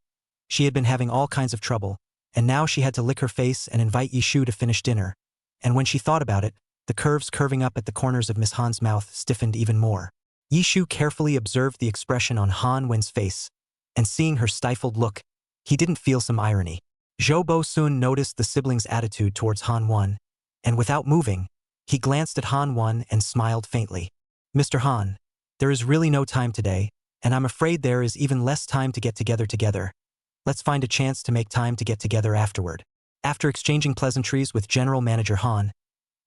[SPEAKER 2] she had been having all kinds of trouble, and now she had to lick her face and invite Yi Shu to finish dinner, and when she thought about it, the curves curving up at the corners of Miss Han's mouth stiffened even more. Yishu carefully observed the expression on Han Wen's face, and seeing her stifled look, he didn't feel some irony. Zhou Bo-sun noticed the siblings' attitude towards Han Wen, and without moving, he glanced at Han Wen and smiled faintly. Mr. Han, there is really no time today, and I'm afraid there is even less time to get together. Let's find a chance to make time to get together afterward. After exchanging pleasantries with General Manager Han,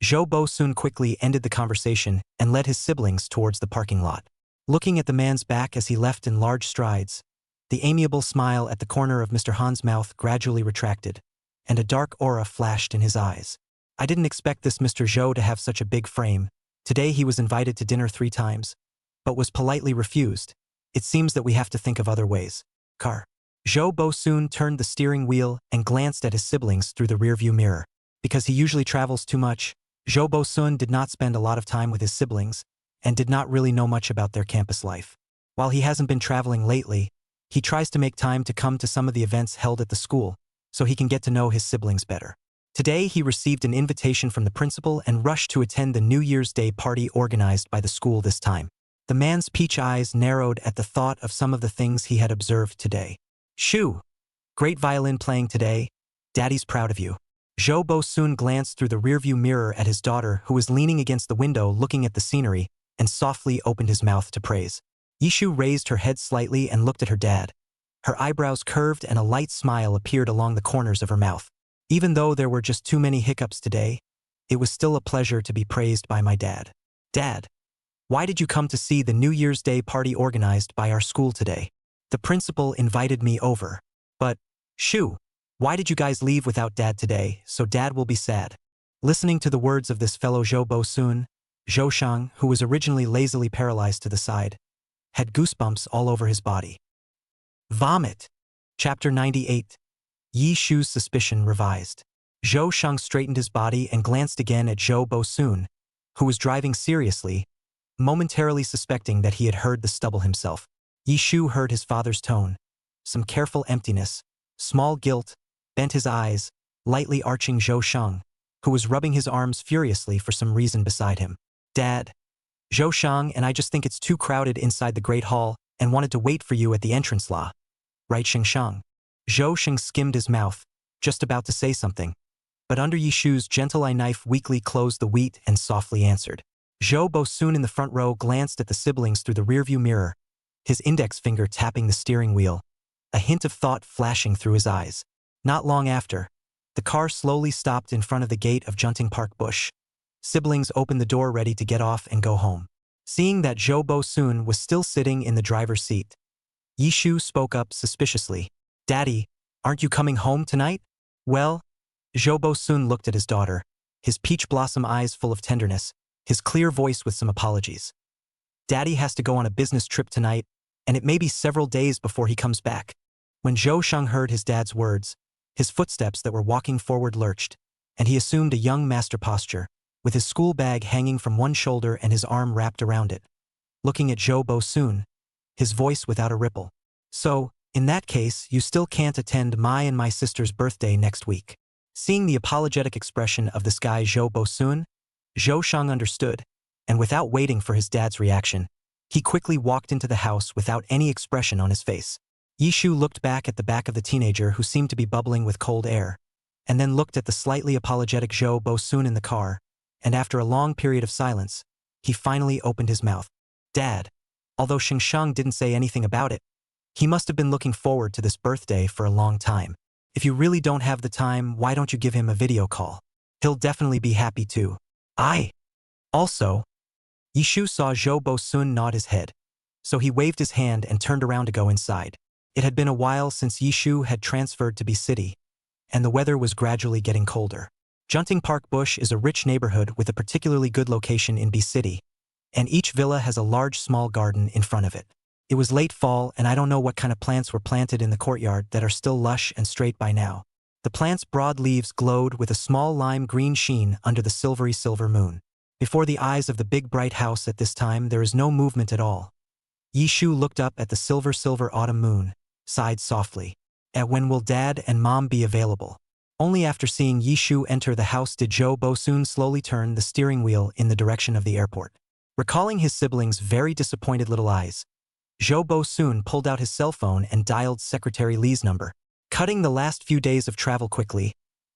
[SPEAKER 2] Zhou Bo-sun quickly ended the conversation and led his siblings towards the parking lot. Looking at the man's back as he left in large strides, the amiable smile at the corner of Mr. Han's mouth gradually retracted, and a dark aura flashed in his eyes. I didn't expect this Mr. Zhou to have such a big frame. Today he was invited to dinner 3 times, but was politely refused. It seems that we have to think of other ways. Car. Zhou Bo-sun turned the steering wheel and glanced at his siblings through the rearview mirror. Because he usually travels too much, Zhou Bo-sun did not spend a lot of time with his siblings and did not really know much about their campus life. While he hasn't been traveling lately, he tries to make time to come to some of the events held at the school so he can get to know his siblings better. Today he received an invitation from the principal and rushed to attend the New Year's Day party organized by the school this time. The man's peach eyes narrowed at the thought of some of the things he had observed today. Shoo! Great violin playing today. Daddy's proud of you. Zhou Bo-sun glanced through the rearview mirror at his daughter who was leaning against the window looking at the scenery and softly opened his mouth to praise. Yishu raised her head slightly and looked at her dad. Her eyebrows curved and a light smile appeared along the corners of her mouth. Even though there were just too many hiccups today, it was still a pleasure to be praised by my dad. Dad, why did you come to see the New Year's Day party organized by our school today? The principal invited me over. But, shoo, why did you guys leave without Dad today, so Dad will be sad? Listening to the words of this fellow Zhou Bo-sun, Zhou Shang, who was originally lazily paralyzed to the side, had goosebumps all over his body. Vomit. Chapter 98. Yi Shu's suspicion revised. Zhou Shang straightened his body and glanced again at Zhou Bo-sun, who was driving seriously, momentarily suspecting that he had heard the stubble himself. Yi Shu heard his father's tone. Some careful emptiness, small guilt, bent his eyes, lightly arching Zhou Shang, who was rubbing his arms furiously for some reason beside him. Dad, Zhou Shang and I just think it's too crowded inside the Great Hall and wanted to wait for you at the entrance la. Right, Xing Shang? Zhou Shang skimmed his mouth, just about to say something, but under Yi Shu's gentle eye knife weakly closed the wheat and softly answered. Zhou Bo-sun in the front row glanced at the siblings through the rearview mirror, his index finger tapping the steering wheel, a hint of thought flashing through his eyes. Not long after, the car slowly stopped in front of the gate of Junting Park Bush. Siblings opened the door ready to get off and go home. Seeing that Zhou Bo-sun was still sitting in the driver's seat, Yi Shu spoke up suspiciously. Daddy, aren't you coming home tonight? Well, Zhou Bo-sun looked at his daughter, his peach blossom eyes full of tenderness, his clear voice with some apologies. Daddy has to go on a business trip tonight, and it may be several days before he comes back. When Zhou Shang heard his dad's words, his footsteps that were walking forward lurched, and he assumed a young master posture, with his school bag hanging from one shoulder and his arm wrapped around it. Looking at Zhou Bo-sun, his voice without a ripple. So, in that case, you still can't attend my and my sister's birthday next week. Seeing the apologetic expression of this guy Zhou Bo-sun, Zhou Shang understood, and without waiting for his dad's reaction, he quickly walked into the house without any expression on his face. Yi Shu looked back at the back of the teenager who seemed to be bubbling with cold air, and then looked at the slightly apologetic Zhou Bo-sun in the car, and after a long period of silence, he finally opened his mouth. Dad, although Xing Shang didn't say anything about it, he must have been looking forward to this birthday for a long time. If you really don't have the time, why don't you give him a video call? He'll definitely be happy too. Also, Yi Shu saw Zhou Bo-sun nod his head, so he waved his hand and turned around to go inside. It had been a while since Yi Shu had transferred to B City, and the weather was gradually getting colder. Junting Park Bush is a rich neighborhood with a particularly good location in B City, and each villa has a large small garden in front of it. It was late fall and I don't know what kind of plants were planted in the courtyard that are still lush and straight by now. The plant's broad leaves glowed with a small lime green sheen under the silvery silver moon. Before the eyes of the big bright house at this time there is no movement at all. Yi Shu looked up at the silver autumn moon, sighed softly. When will Dad and Mom be available? Only after seeing Yishu enter the house did Zhou Bosun slowly turn the steering wheel in the direction of the airport. Recalling his siblings' very disappointed little eyes, Zhou Bosun pulled out his cell phone and dialed Secretary Li's number. Cutting the last few days of travel quickly,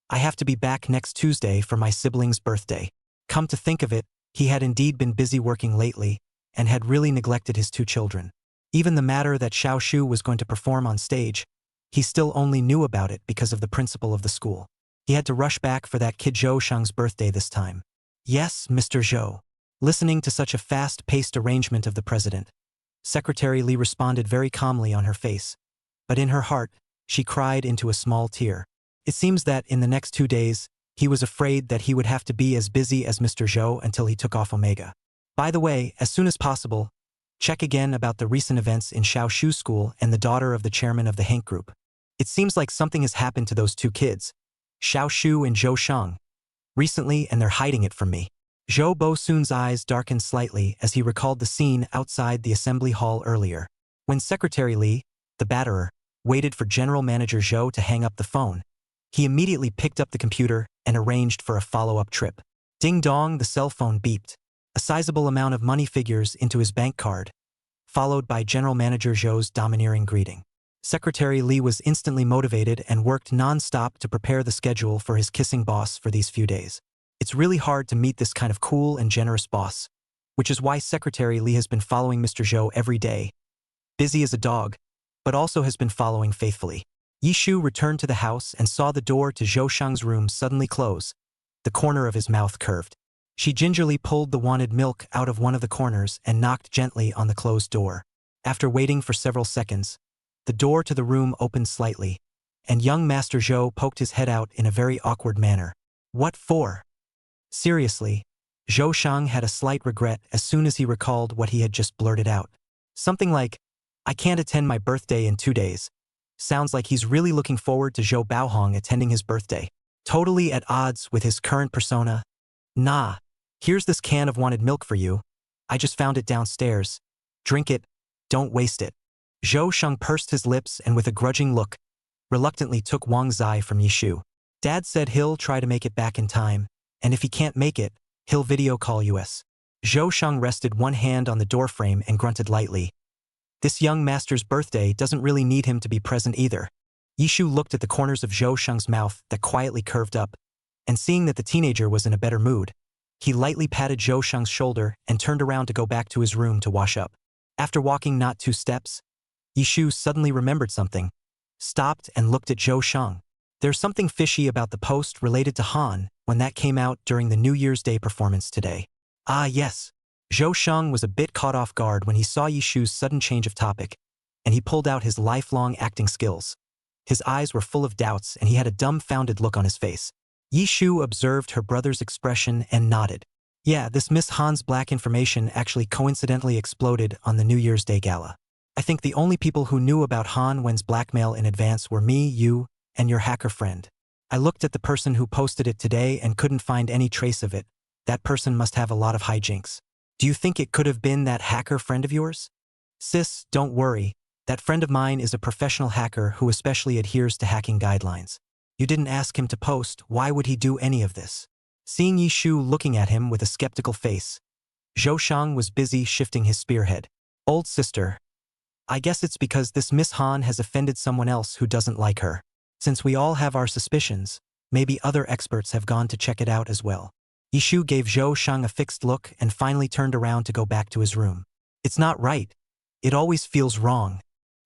[SPEAKER 2] I have to be back next Tuesday for my sibling's birthday. Come to think of it, he had indeed been busy working lately and had really neglected his two children. Even the matter that Xiao Shu was going to perform on stage, he still only knew about it because of the principal of the school. He had to rush back for that kid Zhou Shang's birthday this time. Yes, Mr. Zhou. Listening to such a fast-paced arrangement of the president, Secretary Li responded very calmly on her face, but in her heart, she cried into a small tear. It seems that in the next 2 days, he was afraid that he would have to be as busy as Mr. Zhou until he took off Omega. By the way, as soon as possible, check again about the recent events in Xiao Shu's school and the daughter of the chairman of the Hank Group. It seems like something has happened to those two kids, Xiao Shu and Zhou Shang, recently, and they're hiding it from me. Zhou Bosun's eyes darkened slightly as he recalled the scene outside the assembly hall earlier. When Secretary Li, the batterer, waited for General Manager Zhou to hang up the phone, he immediately picked up the computer and arranged for a follow-up trip. Ding dong, the cell phone beeped. A sizable amount of money figures into his bank card, followed by General Manager Zhou's domineering greeting. Secretary Li was instantly motivated and worked non-stop to prepare the schedule for his kissing boss for these few days. It's really hard to meet this kind of cool and generous boss, which is why Secretary Li has been following Mr. Zhou every day, busy as a dog, but also has been following faithfully. Yishu returned to the house and saw the door to Zhou Shang's room suddenly close, the corner of his mouth curved. She gingerly pulled the wanted milk out of one of the corners and knocked gently on the closed door. After waiting for several seconds, the door to the room opened slightly, and young Master Zhou poked his head out in a very awkward manner. What for? Seriously, Zhou Shang had a slight regret as soon as he recalled what he had just blurted out. Something like, I can't attend my birthday in 2 days. Sounds like he's really looking forward to Zhou Baohong attending his birthday. Totally at odds with his current persona. Nah, here's this can of wanted milk for you. I just found it downstairs. Drink it, don't waste it. Zhou Shang pursed his lips and with a grudging look, reluctantly took Wang Zai from Yishu. Dad said he'll try to make it back in time, and if he can't make it, he'll video call us. Zhou Shang rested one hand on the doorframe and grunted lightly. This young master's birthday doesn't really need him to be present either. Yishu looked at the corners of Zhou Shang's mouth that quietly curved up, and seeing that the teenager was in a better mood, he lightly patted Zhou Shang's shoulder and turned around to go back to his room to wash up. After walking not 2 steps, Yishu suddenly remembered something, stopped and looked at Zhou Shang. There's something fishy about the post related to Han when that came out during the New Year's Day performance today. Ah yes. Zhou Shang was a bit caught off guard when he saw Yishu's sudden change of topic, and he pulled out his lifelong acting skills. His eyes were full of doubts and he had a dumbfounded look on his face. Yishu observed her brother's expression and nodded. Yeah, this Miss Han's black information actually coincidentally exploded on the New Year's Day gala. I think the only people who knew about Han Wen's blackmail in advance were me, you, and your hacker friend. I looked at the person who posted it today and couldn't find any trace of it. That person must have a lot of hijinks. Do you think it could have been that hacker friend of yours? Sis, don't worry. That friend of mine is a professional hacker who especially adheres to hacking guidelines. You didn't ask him to post, why would he do any of this? Seeing Yishu looking at him with a skeptical face, Zhou Shang was busy shifting his spearhead. Old sister, I guess it's because this Miss Han has offended someone else who doesn't like her. Since we all have our suspicions, maybe other experts have gone to check it out as well. Yishu gave Zhou Shang a fixed look and finally turned around to go back to his room. It's not right. It always feels wrong.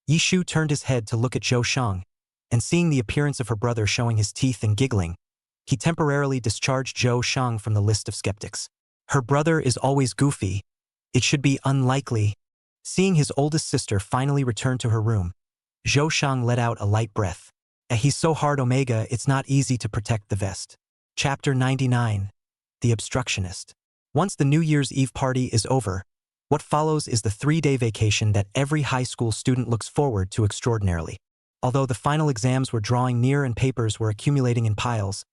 [SPEAKER 2] Yishu turned his head to look at Zhou Shang, and seeing the appearance of her brother showing his teeth and giggling, he temporarily discharged Zhou Shang from the list of skeptics. Her brother is always goofy. It should be unlikely. Seeing his oldest sister finally return to her room, Zhou Shang let out a light breath. He's so hard Omega, it's not easy to protect the vest. Chapter 99. The Obstructionist. Once the New Year's Eve party is over, what follows is the 3-day vacation that every high school student looks forward to extraordinarily. Although the final exams were drawing near and papers were accumulating in piles,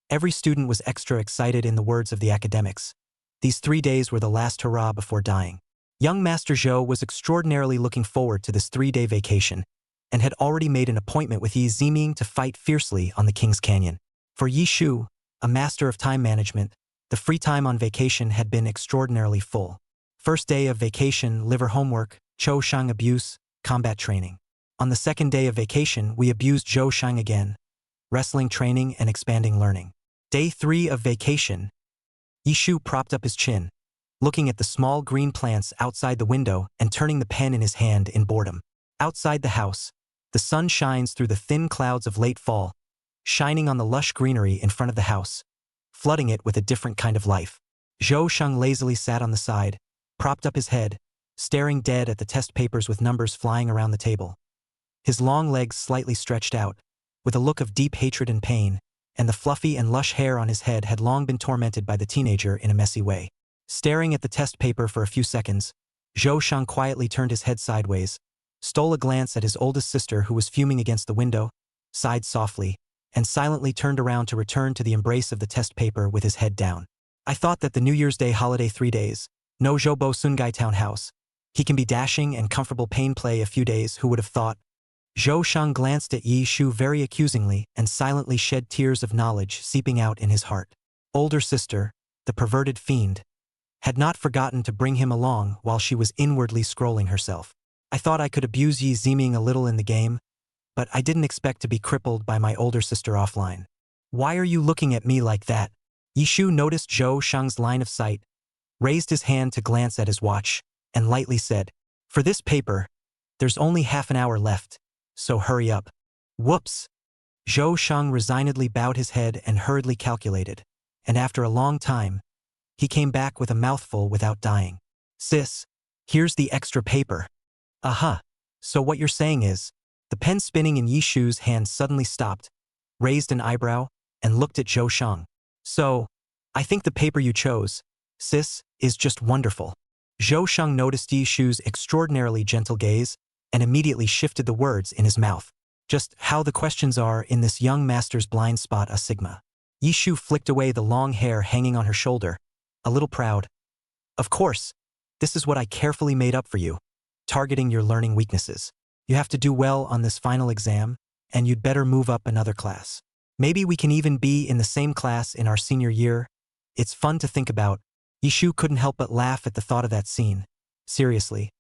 [SPEAKER 2] every student was extra excited in the words of the academics. These 3 days were the last hurrah before dying. Young Master Zhou was extraordinarily looking forward to this 3-day vacation and had already made an appointment with Yi Ziming to fight fiercely on the King's Canyon. For Yi Shu, a master of time management, the free time on vacation had been extraordinarily full. First day of vacation, liver homework, Cho Shang abuse, combat training. On the second day of vacation, we abused Zhou Shang again, wrestling training and expanding learning. Day 3 of vacation, Yishu propped up his chin, looking at the small green plants outside the window and turning the pen in his hand in boredom. Outside the house, the sun shines through the thin clouds of late fall, shining on the lush greenery in front of the house, flooding it with a different kind of life. Zhou Shang lazily sat on the side, propped up his head, staring dead at the test papers with numbers flying around the table. His long legs slightly stretched out, with a look of deep hatred and pain, and the fluffy and lush hair on his head had long been tormented by the teenager in a messy way. Staring at the test paper for a few seconds, Zhou Shang quietly turned his head sideways, stole a glance at his oldest sister who was fuming against the window, sighed softly, and silently turned around to return to the embrace of the test paper with his head down. I thought that the New Year's Day holiday 3 days, no Zhoubo Sungai townhouse. He can be dashing and comfortable pain play a few days, who would have thought? Zhou Shang glanced at Yi Shu very accusingly and silently shed tears of knowledge seeping out in his heart. Older sister, the perverted fiend, had not forgotten to bring him along while she was inwardly scrolling herself. I thought I could abuse Yi Ziming a little in the game, but I didn't expect to be crippled by my older sister offline. Why are you looking at me like that? Yi Shu noticed Zhou Shang's line of sight, raised his hand to glance at his watch, and lightly said, "For this paper, there's only half an hour left, so hurry up." Whoops! Zhou Shang resignedly bowed his head and hurriedly calculated, and after a long time, he came back with a mouthful without dying. "Sis, here's the extra paper." "Aha, so what you're saying is..." The pen spinning in Yi Shu's hand suddenly stopped, raised an eyebrow, and looked at Zhou Shang. "So, I think the paper you chose, sis, is just wonderful." Zhou Shang noticed Yi Shu's extraordinarily gentle gaze and immediately shifted the words in his mouth. Just how the questions are in this young master's blind spot a sigma. Yi Shu flicked away the long hair hanging on her shoulder, a little proud. "Of course, this is what I carefully made up for you, targeting your learning weaknesses. You have to do well on this final exam, and you'd better move up another class. Maybe we can even be in the same class in our senior year. It's fun to think about." Yi Shu couldn't help but laugh at the thought of that scene. Seriously,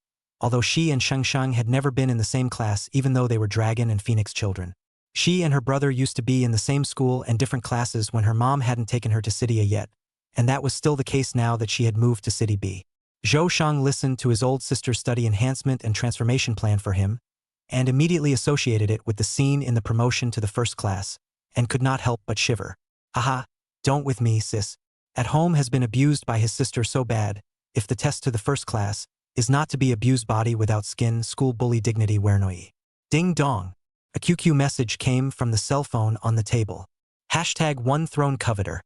[SPEAKER 2] although she and Shang Shang had never been in the same class even though they were Dragon and Phoenix children. She and her brother used to be in the same school and different classes when her mom hadn't taken her to City A yet, and that was still the case now that she had moved to City B. Zhou Shang listened to his old sister's study enhancement and transformation plan for him, and immediately associated it with the scene in the promotion to the first class, and could not help but shiver. "Aha, don't with me, sis. At home has been abused by his sister so bad, if the test to the first class is not to be abused body without skin, school bully dignity where noi." Ding dong. A QQ message came from the cell phone on the table. #1 Throne Coveter.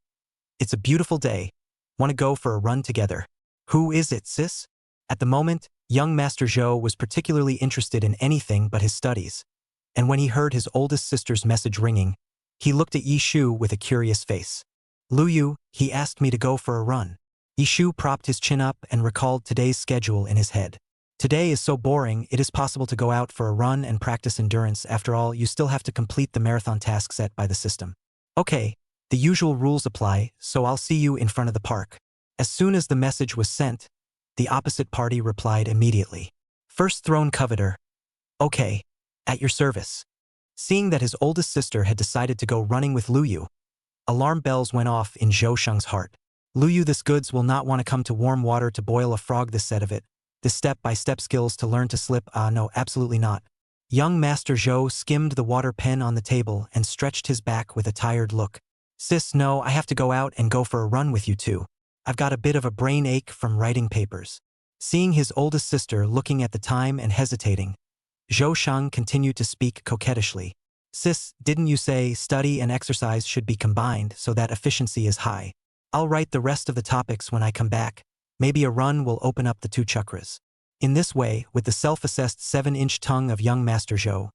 [SPEAKER 2] "It's a beautiful day. Want to go for a run together?" "Who is it, sis?" At the moment, young Master Zhou was particularly interested in anything but his studies, and when he heard his oldest sister's message ringing, he looked at Yi Shu with a curious face. "Lu Yu, he asked me to go for a run." Yi Shu propped his chin up and recalled today's schedule in his head. "Today is so boring, it is possible to go out for a run and practice endurance. After all, you still have to complete the marathon task set by the system." "Okay, the usual rules apply, so I'll see you in front of the park." As soon as the message was sent, the opposite party replied immediately. First Throne Coveter. "Okay, at your service." Seeing that his oldest sister had decided to go running with Lu Yu, alarm bells went off in Zhou Shang's heart. Lu Yu, this goods will not want to come to warm water to boil a frog, this set of it. This step-by-step skills to learn to slip, no, absolutely not. Young Master Zhou skimmed the water pen on the table and stretched his back with a tired look. "Sis, no, I have to go out and go for a run with you too. I've got a bit of a brain ache from writing papers." Seeing his oldest sister looking at the time and hesitating, Zhou Shang continued to speak coquettishly. "Sis, didn't you say study and exercise should be combined so that efficiency is high? I'll write the rest of the topics when I come back. Maybe a run will open up the 2 chakras." In this way, with the self-assessed 7-inch tongue of young Master Zhou,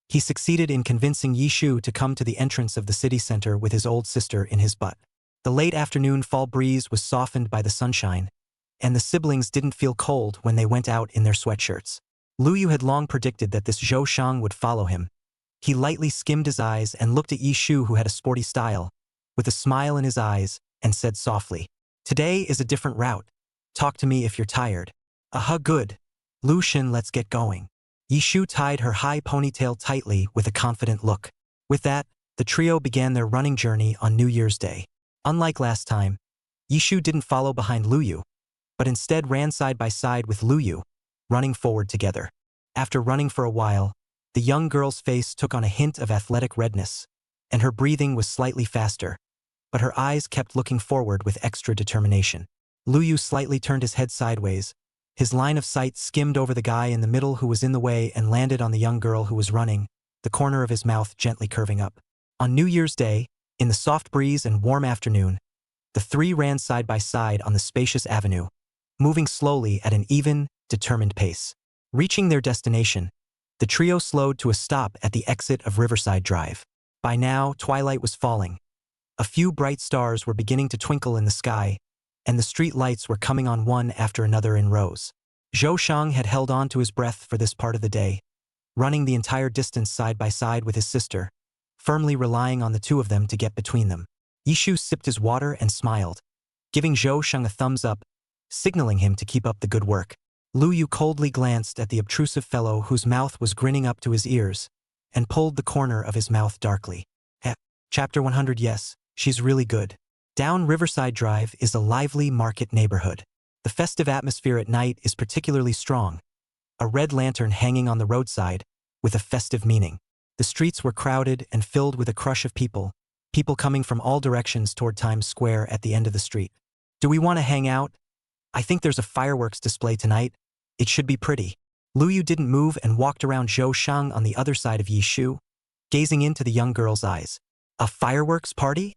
[SPEAKER 2] he succeeded in convincing Yi Shu to come to the entrance of the city center with his old sister in his butt. The late afternoon fall breeze was softened by the sunshine, and the siblings didn't feel cold when they went out in their sweatshirts. Lu Yu had long predicted that this Zhou Shang would follow him, He lightly skimmed his eyes and looked at Yi Shu, who had a sporty style, with a smile in his eyes, and said softly, "Today is a different route. Talk to me if you're tired." Good. Lu Shin, let's get going." Yi Shu tied her high ponytail tightly with a confident look. With that, the trio began their running journey on New Year's Day. Unlike last time, Yi Shu didn't follow behind Lu Yu, but instead ran side by side with Lu Yu, running forward together. After running for a while, the young girl's face took on a hint of athletic redness, and her breathing was slightly faster, but her eyes kept looking forward with extra determination. Lu Yu slightly turned his head sideways. His line of sight skimmed over the guy in the middle who was in the way and landed on the young girl who was running, the corner of his mouth gently curving up. On New Year's Day, in the soft breeze and warm afternoon, the three ran side by side on the spacious avenue, moving slowly at an even, determined pace. Reaching their destination, the trio slowed to a stop at the exit of Riverside Drive. By now, twilight was falling. A few bright stars were beginning to twinkle in the sky, and the street lights were coming on one after another in rows. Zhou Shang had held on to his breath for this part of the day, running the entire distance side by side with his sister, firmly relying on the two of them to get between them. Yi Shu sipped his water and smiled, giving Zhou Shang a thumbs up, signaling him to keep up the good work. Lu Yu coldly glanced at the obtrusive fellow whose mouth was grinning up to his ears, and pulled the corner of his mouth darkly. Chapter 100. Yes, she's really good. Down Riverside Drive is a lively market neighborhood. The festive atmosphere at night is particularly strong. A red lantern hanging on the roadside, with a festive meaning. The streets were crowded and filled with a crush of people coming from all directions toward Times Square at the end of the street. "Do we want to hang out? I think there's a fireworks display tonight. It should be pretty." Lu Yu didn't move and walked around Zhou Shang on the other side of Yi Shu, gazing into the young girl's eyes. "A fireworks party?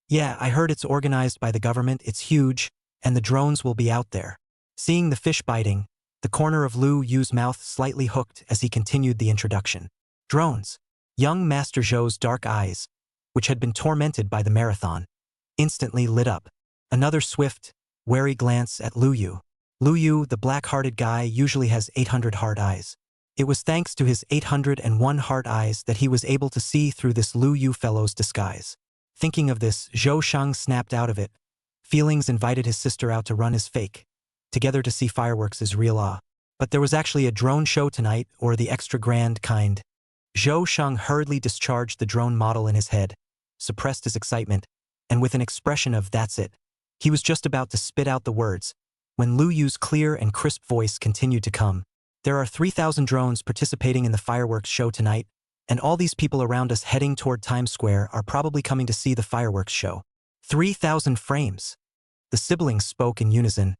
[SPEAKER 2] Yeah, I heard it's organized by the government, it's huge, and the drones will be out there." Seeing the fish biting, the corner of Lu Yu's mouth slightly hooked as he continued the introduction. "Drones." Young Master Zhou's dark eyes, which had been tormented by the marathon, instantly lit up. Another swift, wary glance at Lu Yu. Lu Yu, the black-hearted guy, usually has 800 heart eyes. It was thanks to his 801 heart eyes that he was able to see through this Lu Yu fellow's disguise. Thinking of this, Zhou Shang snapped out of it. Feelings invited his sister out to run as fake. Together to see fireworks is real awe. But there was actually a drone show tonight, or the extra grand kind. Zhou Shang hurriedly discharged the drone model in his head, suppressed his excitement, and with an expression of "that's it," he was just about to spit out the words, when Lu Yu's clear and crisp voice continued to come. "There are 3,000 drones participating in the fireworks show tonight, and all these people around us heading toward Times Square are probably coming to see the fireworks show." 3,000 frames. The siblings spoke in unison.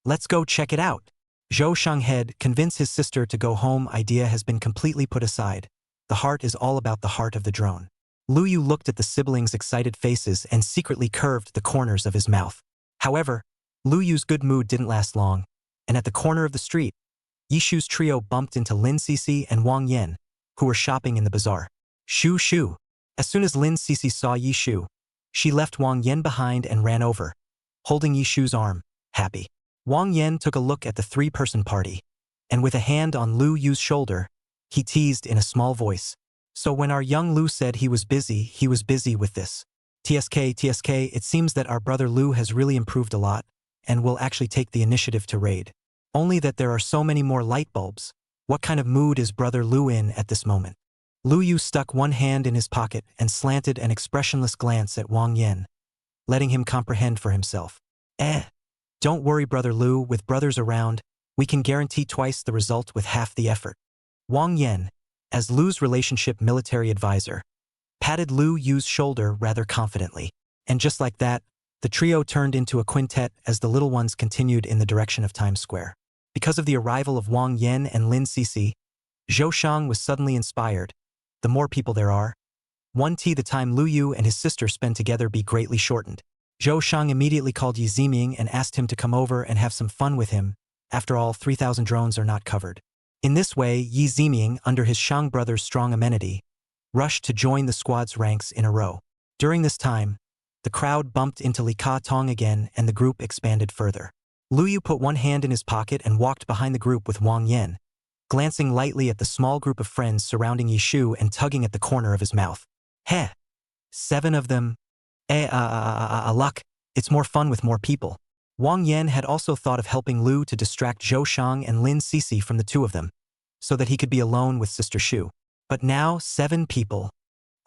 [SPEAKER 2] "Let's go check it out." Zhou Shang had convinced his sister to go home idea has been completely put aside. The heart is all about the heart of the drone. Lu Yu looked at the siblings' excited faces and secretly curved the corners of his mouth. However, Lu Yu's good mood didn't last long, and at the corner of the street, Yi Shu's trio bumped into Lin Sisi and Wang Yan, who were shopping in the bazaar. Shu. As soon as Lin Sisi saw Yi Shu, she left Wang Yan behind and ran over, holding Yi Shu's arm, happy. Wang Yan took a look at the three-person party, and with a hand on Lu Yu's shoulder, he teased in a small voice. "So when our young Lu said he was busy with this. TSK, it seems that our brother Lu has really improved a lot, and will actually take the initiative to raid. Only that there are so many more light bulbs. What kind of mood is brother Lu in at this moment?" Lu Yu stuck one hand in his pocket and slanted an expressionless glance at Wang Yan, letting him comprehend for himself. Don't worry, brother Lu, with brothers around, we can guarantee twice the result with half the effort." Wang Yan, as Lu's relationship military advisor, patted Lu Yu's shoulder rather confidently. And just like that, the trio turned into a quintet as the little ones continued in the direction of Times Square. Because of the arrival of Wang Yan and Lin Sisi, Zhou Shang was suddenly inspired. The more people there are, the time Lu Yu and his sister spend together be greatly shortened. Zhou Shang immediately called Yi Ziming and asked him to come over and have some fun with him. After all, 3,000 drones are not covered. In this way, Yi Ziming, under his Shang brothers' strong amenity, rushed to join the squad's ranks in a row. During this time, the crowd bumped into Li Ka Tong again and the group expanded further. Lu Yu put one hand in his pocket and walked behind the group with Wang Yan, glancing lightly at the small group of friends surrounding Yishu and tugging at the corner of his mouth. Heh. 7 of them. Luck. It's more fun with more people. Wang Yan had also thought of helping Lu to distract Zhou Shang and Lin Sisi from the two of them, so that he could be alone with Sister Shu. But now 7 people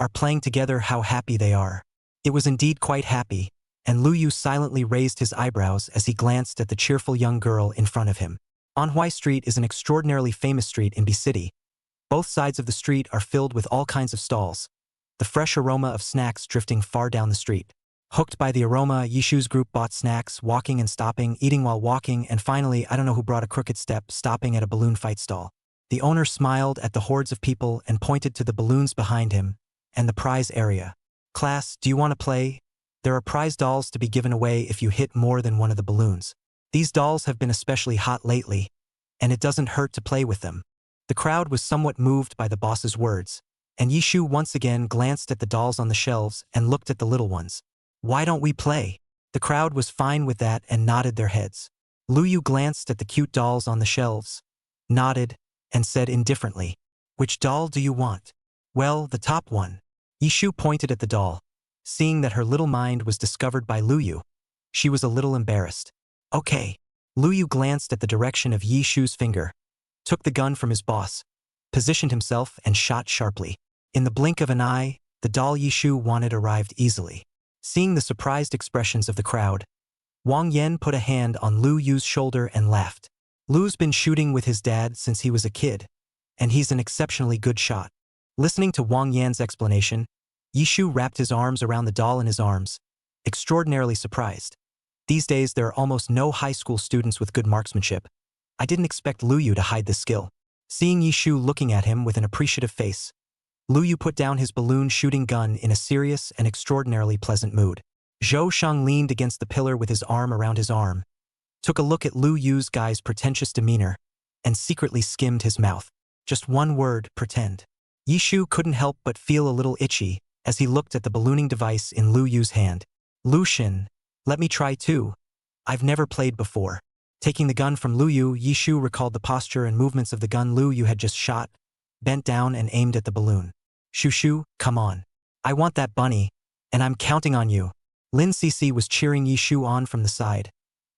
[SPEAKER 2] are playing together. How happy they are. It was indeed quite happy, and Lu Yu silently raised his eyebrows as he glanced at the cheerful young girl in front of him. Manhwa Street is an extraordinarily famous street in B City. Both sides of the street are filled with all kinds of stalls, the fresh aroma of snacks drifting far down the street. Hooked by the aroma, Yishu's group bought snacks, walking and stopping, eating while walking, and finally, I don't know who brought a crooked step, stopping at a balloon fight stall. The owner smiled at the hordes of people and pointed to the balloons behind him and the prize area. Class, do you want to play? There are prize dolls to be given away if you hit more than one of the balloons. These dolls have been especially hot lately, and it doesn't hurt to play with them. The crowd was somewhat moved by the boss's words, and Yishu once again glanced at the dolls on the shelves and looked at the little ones. Why don't we play? The crowd was fine with that and nodded their heads. Lu Yu glanced at the cute dolls on the shelves, nodded, and said indifferently, "Which doll do you want?" "Well, the top one." Yishu pointed at the doll. Seeing that her little mind was discovered by Lu Yu, she was a little embarrassed. "Okay." Lu Yu glanced at the direction of Yishu's finger, took the gun from his boss, positioned himself, and shot sharply. In the blink of an eye, the doll Yishu wanted arrived easily. Seeing the surprised expressions of the crowd, Wang Yan put a hand on Lu Yu's shoulder and laughed. Lu's been shooting with his dad since he was a kid, and he's an exceptionally good shot. Listening to Wang Yan's explanation, Yishu wrapped his arms around the doll in his arms, extraordinarily surprised. These days there are almost no high school students with good marksmanship. I didn't expect Lu Yu to hide this skill. Seeing Yishu looking at him with an appreciative face, Lu Yu put down his balloon shooting gun in a serious and extraordinarily pleasant mood. Zhou Shang leaned against the pillar with his arm around his arm, took a look at Lu Yu's guy's pretentious demeanor, and secretly skimmed his mouth. Just one word, pretend. Yishu couldn't help but feel a little itchy as he looked at the ballooning device in Lu Yu's hand. "Lu-shin, let me try too. I've never played before." Taking the gun from Lu Yu, Yishu recalled the posture and movements of the gun Lu Yu had just shot, bent down and aimed at the balloon. "Shushu, come on. I want that bunny, and I'm counting on you." Lin Sisi was cheering Yishu on from the side.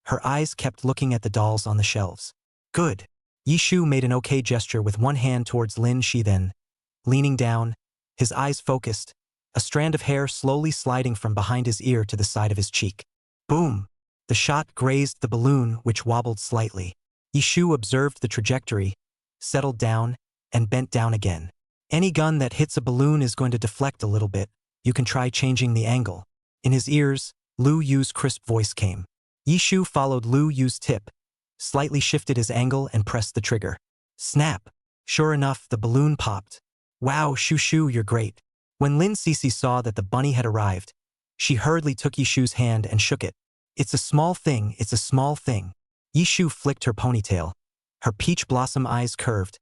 [SPEAKER 2] Her eyes kept looking at the dolls on the shelves. "Good." Yishu made an okay gesture with one hand towards Lin Shi, then, leaning down, his eyes focused, a strand of hair slowly sliding from behind his ear to the side of his cheek. Boom! The shot grazed the balloon, which wobbled slightly. Yishu observed the trajectory, settled down, and bent down again. Any gun that hits a balloon is going to deflect a little bit. You can try changing the angle. In his ears, Lu Yu's crisp voice came. Yishu followed Lu Yu's tip, slightly shifted his angle and pressed the trigger. Snap! Sure enough, the balloon popped. "Wow, Shushu, you're great." When Lin Sisi saw that the bunny had arrived, she hurriedly took Yishu's hand and shook it. "It's a small thing, it's a small thing." Yishu flicked her ponytail. Her peach blossom eyes curved,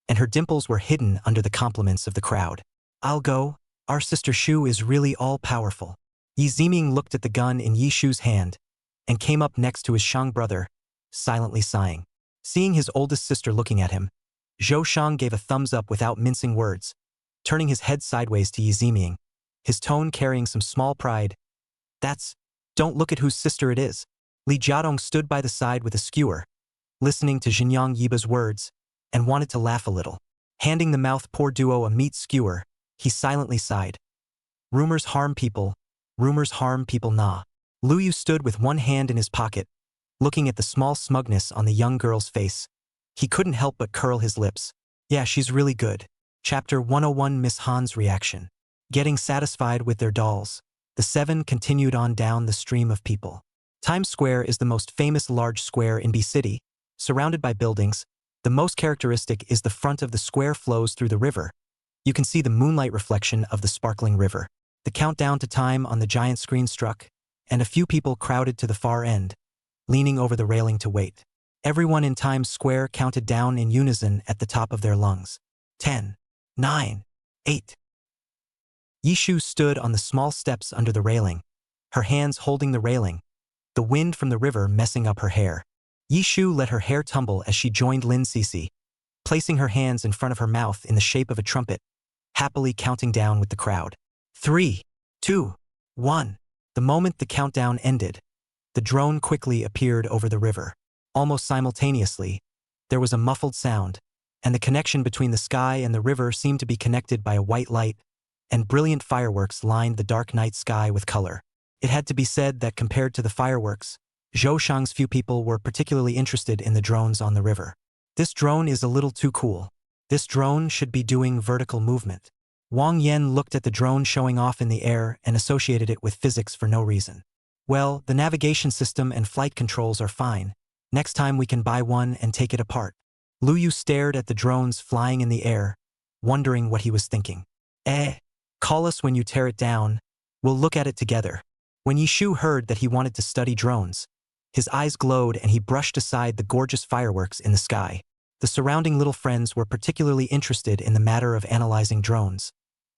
[SPEAKER 2] and her dimples were hidden under the compliments of the crowd. "I'll go. Our sister Shu is really all-powerful." Yi Ziming looked at the gun in Yishu's hand and came up next to his Shang brother, silently sighing. Seeing his oldest sister looking at him, Zhou Shang gave a thumbs up without mincing words, turning his head sideways to Yi Ziming, his tone carrying some small pride. Don't look at whose sister it is." Li Jiadong stood by the side with a skewer, listening to Xinjiang Yiba's words, and wanted to laugh a little. Handing the mouth-poor duo a meat skewer, he silently sighed. Rumors harm people nah." Lu Yu stood with one hand in his pocket, looking at the small smugness on the young girl's face. He couldn't help but curl his lips. "Yeah, she's really good." Chapter 101, Miss Han's reaction. Getting satisfied with their dolls, the 7 continued on down the stream of people. Times Square is the most famous large square in B City, surrounded by buildings. The most characteristic is the front of the square flows through the river. You can see the moonlight reflection of the sparkling river. The countdown to time on the giant screen struck, and a few people crowded to the far end, leaning over the railing to wait. Everyone in Times Square counted down in unison at the top of their lungs. 10, 9, 8. Yishu stood on the small steps under the railing, her hands holding the railing, the wind from the river messing up her hair. Yishu let her hair tumble as she joined Lin Sisi, placing her hands in front of her mouth in the shape of a trumpet, happily counting down with the crowd. 3, 2, 1. The moment the countdown ended, the drone quickly appeared over the river. Almost simultaneously, there was a muffled sound, and the connection between the sky and the river seemed to be connected by a white light, and brilliant fireworks lined the dark night sky with color. It had to be said that compared to the fireworks, Zhou Shang's few people were particularly interested in the drones on the river. This drone is a little too cool. This drone should be doing vertical movement. Wang Yan looked at the drone showing off in the air and associated it with physics for no reason. Well, the navigation system and flight controls are fine. Next time we can buy one and take it apart. Lu Yu stared at the drones flying in the air, wondering what he was thinking. Call us when you tear it down. We'll look at it together. When Yishu heard that he wanted to study drones, his eyes glowed and he brushed aside the gorgeous fireworks in the sky. The surrounding little friends were particularly interested in the matter of analyzing drones,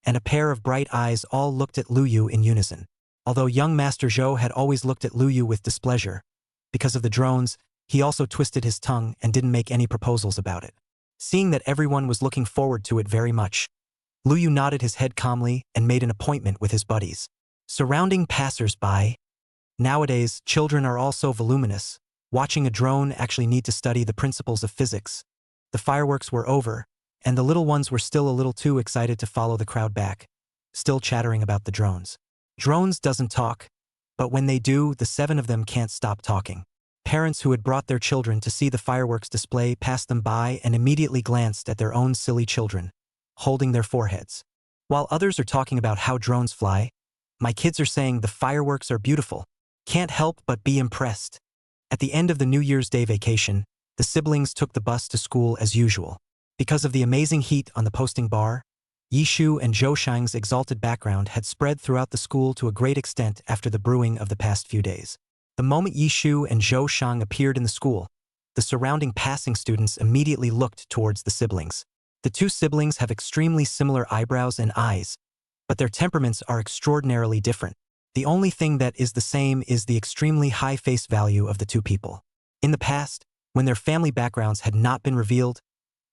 [SPEAKER 2] and a pair of bright eyes all looked at Lu Yu in unison. Although young Master Zhou had always looked at Lu Yu with displeasure, because of the drones, he also twisted his tongue and didn't make any proposals about it. Seeing that everyone was looking forward to it very much, Lu Yu nodded his head calmly and made an appointment with his buddies. Surrounding passers-by. Nowadays, children are all so voluminous. Watching a drone actually need to study the principles of physics. The fireworks were over, and the little ones were still a little too excited to follow the crowd back, still chattering about the drones. Drones doesn't talk, but when they do, the 7 of them can't stop talking. Parents who had brought their children to see the fireworks display passed them by and immediately glanced at their own silly children, holding their foreheads. While others are talking about how drones fly, my kids are saying the fireworks are beautiful. Can't help but be impressed. At the end of the New Year's Day vacation, the siblings took the bus to school as usual. Because of the amazing heat on the posting bar, Yishu and Zhou Shang's exalted background had spread throughout the school to a great extent after the brewing of the past few days. The moment Yishu and Zhou Shang appeared in the school, the surrounding passing students immediately looked towards the siblings. The two siblings have extremely similar eyebrows and eyes, but their temperaments are extraordinarily different. The only thing that is the same is the extremely high face value of the two people. In the past, when their family backgrounds had not been revealed,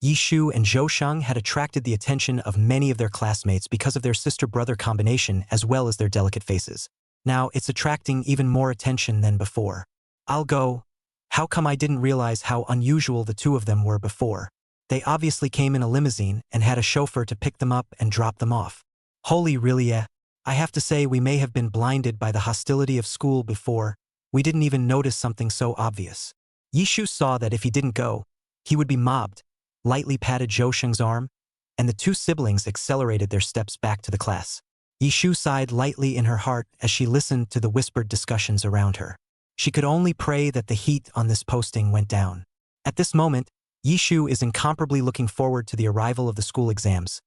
[SPEAKER 2] Yishu and Zhou Shang had attracted the attention of many of their classmates because of their sister-brother combination as well as their delicate faces. Now it's attracting even more attention than before. I'll go. How come I didn't realize how unusual the two of them were before? They obviously came in a limousine and had a chauffeur to pick them up and drop them off. Holy really, I have to say we may have been blinded by the hostility of school before. We didn't even notice something so obvious. Yishu saw that if he didn't go, he would be mobbed, lightly patted Zhou Sheng's arm, and the two siblings accelerated their steps back to the class. Yishu sighed lightly in her heart as she listened to the whispered discussions around her. She could only pray that the heat on this posting went down. At this moment, Yishu is incomparably looking forward to the arrival of the school exams.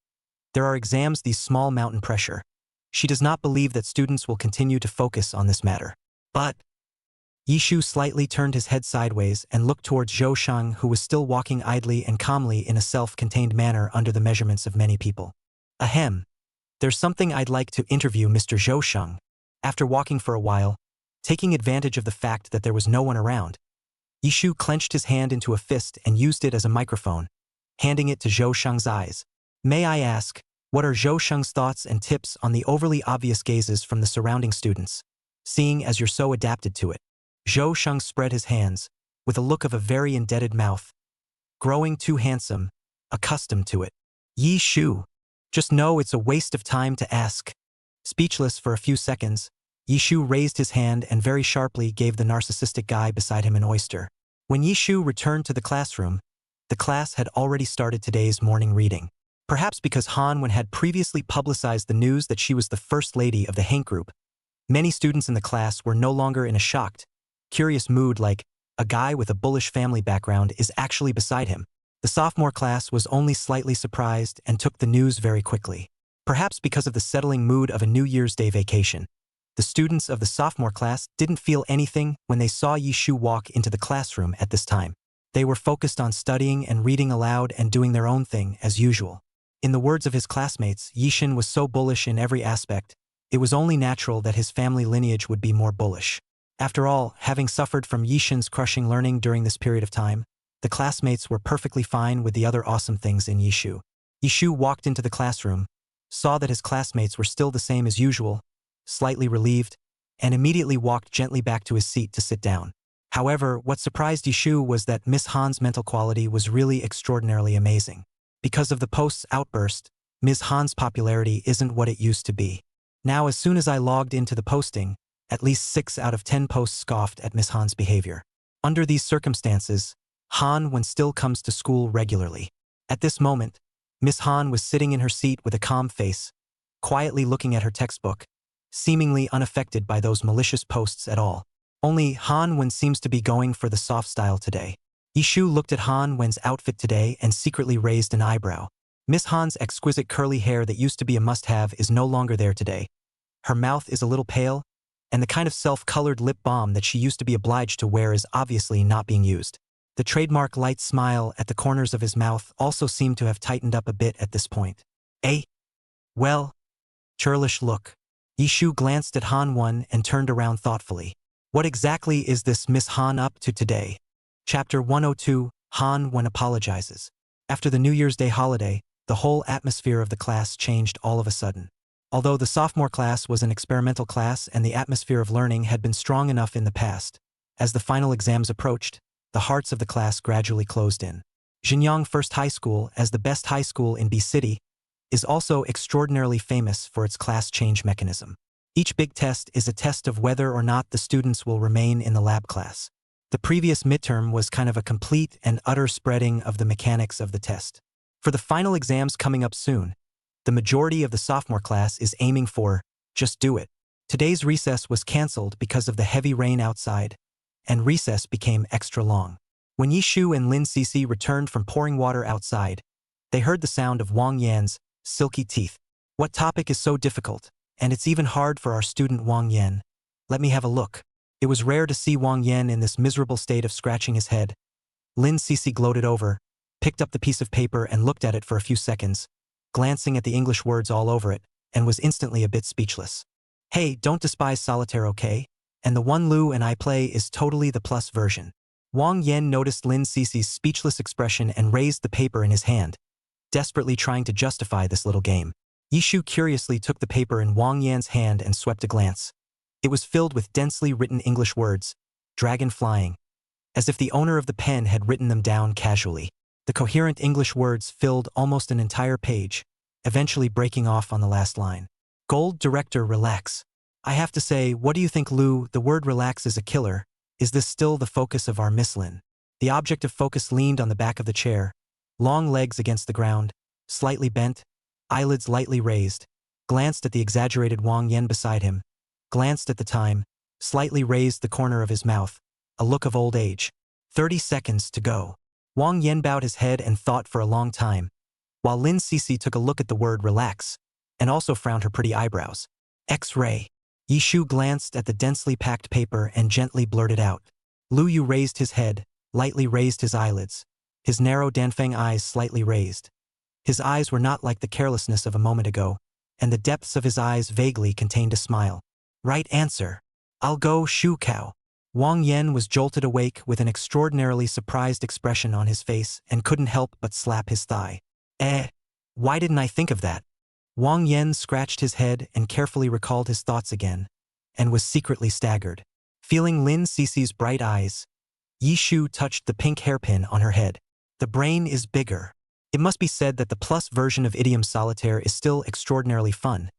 [SPEAKER 2] There are exams these small mountain pressure. She does not believe that students will continue to focus on this matter. But Yishu slightly turned his head sideways and looked towards Zhou Shang, who was still walking idly and calmly in a self-contained manner under the measurements of many people. Ahem. There's something I'd like to interview Mr. Zhou Shang. After walking for a while, taking advantage of the fact that there was no one around, Yishu clenched his hand into a fist and used it as a microphone, handing it to Zhou Shang's eyes. May I ask, what are Zhou Shang's thoughts and tips on the overly obvious gazes from the surrounding students, seeing as you're so adapted to it? Zhou Shang spread his hands, with a look of a very indebted mouth. Growing too handsome, accustomed to it. Yishu. Just know it's a waste of time to ask. Speechless for a few seconds, Yishu raised his hand and very sharply gave the narcissistic guy beside him an oyster. When Yishu returned to the classroom, the class had already started today's morning reading. Perhaps because Hanwen had previously publicized the news that she was the first lady of the Hank group, many students in the class were no longer in a shocked, curious mood like, a guy with a bullish family background is actually beside him. The sophomore class was only slightly surprised and took the news very quickly. Perhaps because of the settling mood of a New Year's Day vacation, the students of the sophomore class didn't feel anything when they saw Yishu walk into the classroom at this time. They were focused on studying and reading aloud and doing their own thing as usual. In the words of his classmates, Yishin was so bullish in every aspect, it was only natural that his family lineage would be more bullish. After all, having suffered from Yishin's crushing learning during this period of time, The classmates were perfectly fine with the other awesome things in Yishu. Yishu walked into the classroom, saw that his classmates were still the same as usual, slightly relieved, and immediately walked gently back to his seat to sit down. However, what surprised Yishu was that Miss Han's mental quality was really extraordinarily amazing. Because of the post's outburst, Ms. Han's popularity isn't what it used to be. Now, as soon as I logged into the posting, at least 6 out of 10 posts scoffed at Miss Han's behavior. Under these circumstances, Han still comes to school regularly. At this moment, Miss Han was sitting in her seat with a calm face, quietly looking at her textbook, seemingly unaffected by those malicious posts at all. Only Han seems to be going for the soft style today. Yishu looked at Han outfit today and secretly raised an eyebrow. Miss Han's exquisite curly hair that used to be a must-have is no longer there today. Her mouth is a little pale, and the kind of self-colored lip balm that she used to be obliged to wear is obviously not being used. The trademark light smile at the corners of his mouth also seemed to have tightened up a bit at this point. Well, churlish look. Yishu glanced at Han and turned around thoughtfully. What exactly is this Miss Han up to today? Chapter 102, Han apologizes. After the New Year's Day holiday, the whole atmosphere of the class changed all of a sudden. Although the sophomore class was an experimental class and the atmosphere of learning had been strong enough in the past, as the final exams approached, the hearts of the class gradually closed in. Jinyang First High School, as the best high school in B City, is also extraordinarily famous for its class change mechanism. Each big test is a test of whether or not the students will remain in the lab class. The previous midterm was kind of a complete and utter spreading of the mechanics of the test. For the final exams coming up soon, the majority of the sophomore class is aiming for just do it. Today's recess was cancelled because of the heavy rain outside, and recess became extra long. When Yishu and Lin Cece returned from pouring water outside, they heard the sound of Wang Yan's silky teeth. What topic is so difficult? And it's even hard for our student Wang Yan. Let me have a look. It was rare to see Wang Yan in this miserable state of scratching his head. Lin Cece gloated over, picked up the piece of paper and looked at it for a few seconds, glancing at the English words all over it, and was instantly a bit speechless. Hey, don't despise solitaire, okay? And the one Lu and I play is totally the plus version. Wang Yan noticed Lin Cece's speechless expression and raised the paper in his hand, desperately trying to justify this little game. Yishu curiously took the paper in Wang Yan's hand and swept a glance. It was filled with densely written English words, dragon flying, as if the owner of the pen had written them down casually. The coherent English words filled almost an entire page, eventually breaking off on the last line. Gold director, relax. I have to say, what do you think, Lu? The word relax is a killer. Is this still the focus of our Miss Lin? The object of focus leaned on the back of the chair, long legs against the ground, slightly bent, eyelids lightly raised, glanced at the exaggerated Wang Yan beside him, glanced at the time, slightly raised the corner of his mouth, a look of old age. 30 seconds to go. Wang Yan bowed his head and thought for a long time, while Lin Cece took a look at the word relax, and also frowned her pretty eyebrows. X-ray. Yishu glanced at the densely packed paper and gently blurted out. Lu Yu raised his head, lightly raised his eyelids, his narrow Danfeng eyes slightly raised. His eyes were not like the carelessness of a moment ago, and the depths of his eyes vaguely contained a smile. Right answer. I'll go Shu Cow. Wang Yan was jolted awake with an extraordinarily surprised expression on his face and couldn't help but slap his thigh. Why didn't I think of that? Wang Yan scratched his head and carefully recalled his thoughts again, and was secretly staggered. Feeling Lin Cece's bright eyes, Yishu touched the pink hairpin on her head. The brain is bigger. It must be said that the plus version of Idiom Solitaire is still extraordinarily fun,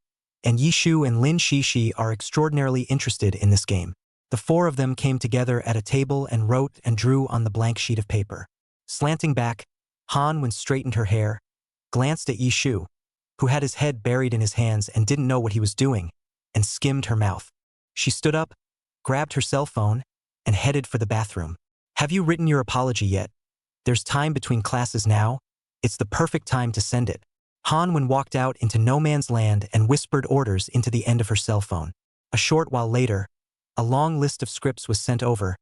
[SPEAKER 2] and Yishu and Lin Shishi are extraordinarily interested in this game. The four of them came together at a table and wrote and drew on the blank sheet of paper. Slanting back, Han straightened her hair, glanced at Yishu, who had his head buried in his hands and didn't know what he was doing, and skimmed her mouth. She stood up, grabbed her cell phone, and headed for the bathroom. Have you written your apology yet? There's time between classes now. It's the perfect time to send it. Han walked out into no man's land and whispered orders into the end of her cell phone. A short while later, a long list of scripts was sent over,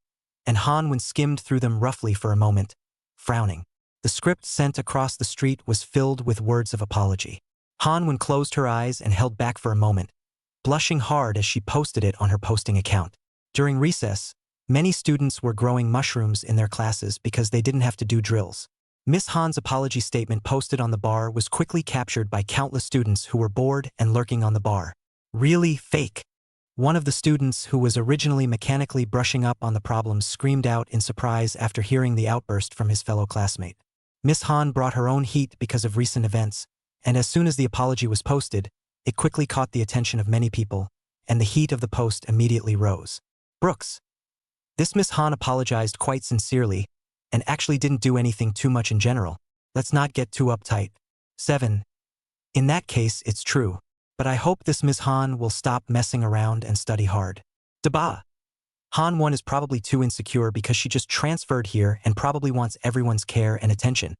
[SPEAKER 2] and Han skimmed through them roughly for a moment, frowning. The script sent across the street was filled with words of apology. Han closed her eyes and held back for a moment, blushing hard as she posted it on her posting account. During recess, Many students were growing mushrooms in their classes because they didn't have to do drills. Miss Han's apology statement posted on the bar was quickly captured by countless students who were bored and lurking on the bar. Really fake. One of the students, who was originally mechanically brushing up on the problems, screamed out in surprise after hearing the outburst from his fellow classmate. Miss Han brought her own heat because of recent events, and as soon as the apology was posted, it quickly caught the attention of many people, and the heat of the post immediately rose. Brooks. This Miss Han apologized quite sincerely, and actually didn't do anything too much in general. Let's not get too uptight. 7. In that case, it's true. But I hope this Miss Han will stop messing around and study hard. Deba. Han 1 is probably too insecure because she just transferred here and probably wants everyone's care and attention.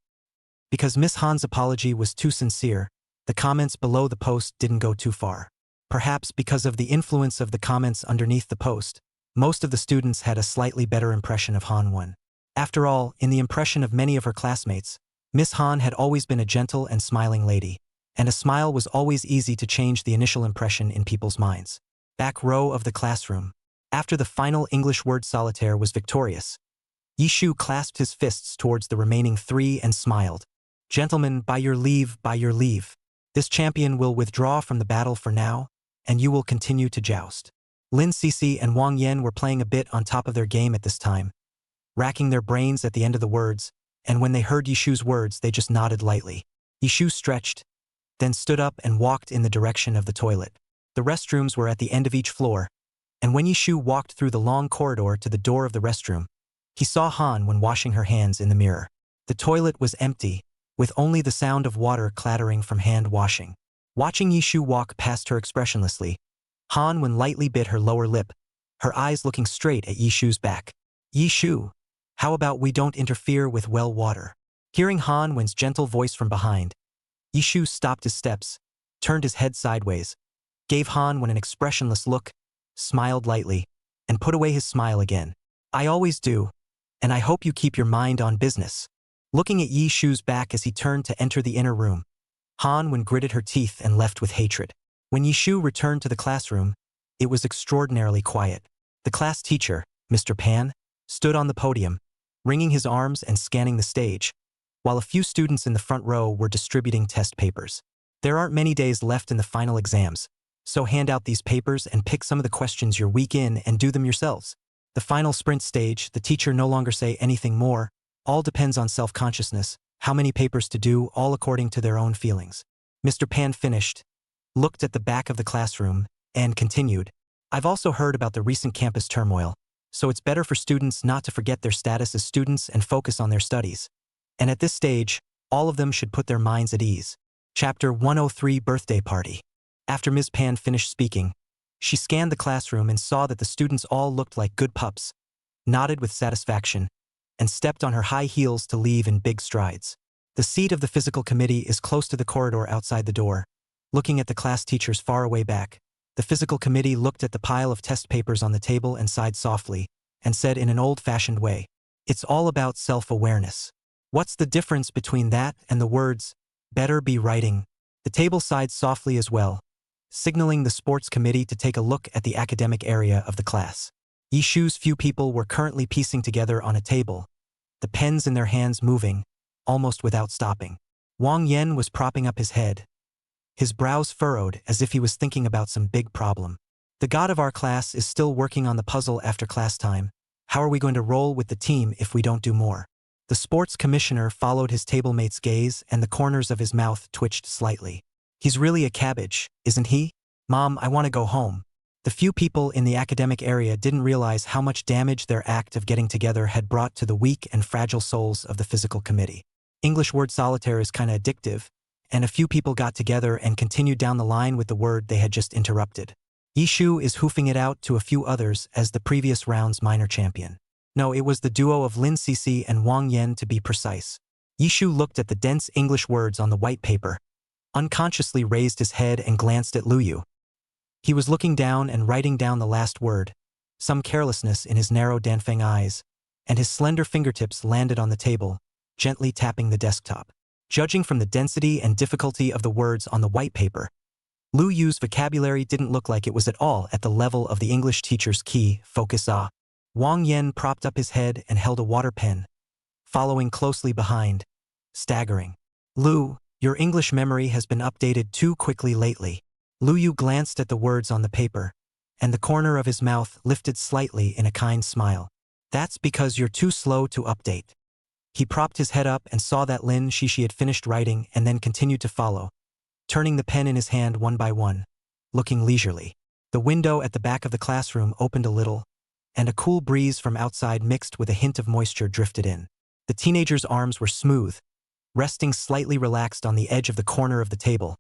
[SPEAKER 2] Because Miss Han's apology was too sincere, the comments below the post didn't go too far. Perhaps because of the influence of the comments underneath the post, most of the students had a slightly better impression of Han 1. After all, in the impression of many of her classmates, Miss Han had always been a gentle and smiling lady, and a smile was always easy to change the initial impression in people's minds. Back row of the classroom. After the final English word solitaire was victorious, Yishu clasped his fists towards the remaining 3 and smiled. Gentlemen, by your leave, by your leave. This champion will withdraw from the battle for now, and you will continue to joust. Lin Cixi and Wang Yan were playing a bit on top of their game at this time, racking their brains at the end of the words, and when they heard Yishu's words, they just nodded lightly. Yishu stretched, then stood up and walked in the direction of the toilet. The restrooms were at the end of each floor, and when Yishu walked through the long corridor to the door of the restroom, he saw Han when washing her hands in the mirror. The toilet was empty, with only the sound of water clattering from hand washing. Watching Yishu walk past her expressionlessly, Han Wen lightly bit her lower lip, her eyes looking straight at Yishu's back. Yishu, how about we don't interfere with well water? Hearing Han Wen's gentle voice from behind, Yishu stopped his steps, turned his head sideways, gave Han Wen an expressionless look, smiled lightly, and put away his smile again. I always do, and I hope you keep your mind on business. Looking at Yishu's back as he turned to enter the inner room, Han Wen gritted her teeth and left with hatred. When Yishu returned to the classroom, it was extraordinarily quiet. The class teacher, Mr. Pan, stood on the podium, wringing his arms and scanning the stage, while a few students in the front row were distributing test papers. There aren't many days left in the final exams, so hand out these papers and pick some of the questions you're weak in and do them yourselves. The final sprint stage, the teacher no longer say anything more, all depends on self-consciousness, how many papers to do, all according to their own feelings. Mr. Pan finished, looked at the back of the classroom, and continued. I've also heard about the recent campus turmoil, so it's better for students not to forget their status as students and focus on their studies. And at this stage, all of them should put their minds at ease. Chapter 103 Birthday Party. After Ms. Pan finished speaking, she scanned the classroom and saw that the students all looked like good pups, nodded with satisfaction, and stepped on her high heels to leave in big strides. The seat of the physical committee is close to the corridor outside the door. Looking at the class teachers far away back, the physical committee looked at the pile of test papers on the table and sighed softly, and said in an old-fashioned way, "It's all about self-awareness. What's the difference between that and the words, better be writing?" The table sighed softly as well, signaling the sports committee to take a look at the academic area of the class. Yishu's few people were currently piecing together on a table, the pens in their hands moving, almost without stopping. Wang Yan was propping up his head, his brows furrowed as if he was thinking about some big problem. The god of our class is still working on the puzzle after class time. How are we going to roll with the team if we don't do more? The sports commissioner followed his tablemate's gaze and the corners of his mouth twitched slightly. He's really a cabbage, isn't he? Mom, I want to go home. The few people in the academic area didn't realize how much damage their act of getting together had brought to the weak and fragile souls of the physical committee. English word solitaire is kinda addictive, and a few people got together and continued down the line with the word they had just interrupted. Yishu is hoofing it out to a few others as the previous round's minor champion. No, it was the duo of Lin Cixi and Wang Yan to be precise. Yishu looked at the dense English words on the white paper, unconsciously raised his head and glanced at Lu Yu. He was looking down and writing down the last word, some carelessness in his narrow Danfeng eyes, and his slender fingertips landed on the table, gently tapping the desktop. Judging from the density and difficulty of the words on the white paper, Lu Yu's vocabulary didn't look like it was at all at the level of the English teacher's key, focus ah. Wang Yan propped up his head and held a water pen, following closely behind, staggering. Lu, your English memory has been updated too quickly lately. Lu Yu glanced at the words on the paper, and the corner of his mouth lifted slightly in a kind smile. That's because you're too slow to update. He propped his head up and saw that Lin Shishi had finished writing and then continued to follow, turning the pen in his hand one by one, looking leisurely. The window at the back of the classroom opened a little, and a cool breeze from outside mixed with a hint of moisture drifted in. The teenager's arms were smooth, resting slightly relaxed on the edge of the corner of the table,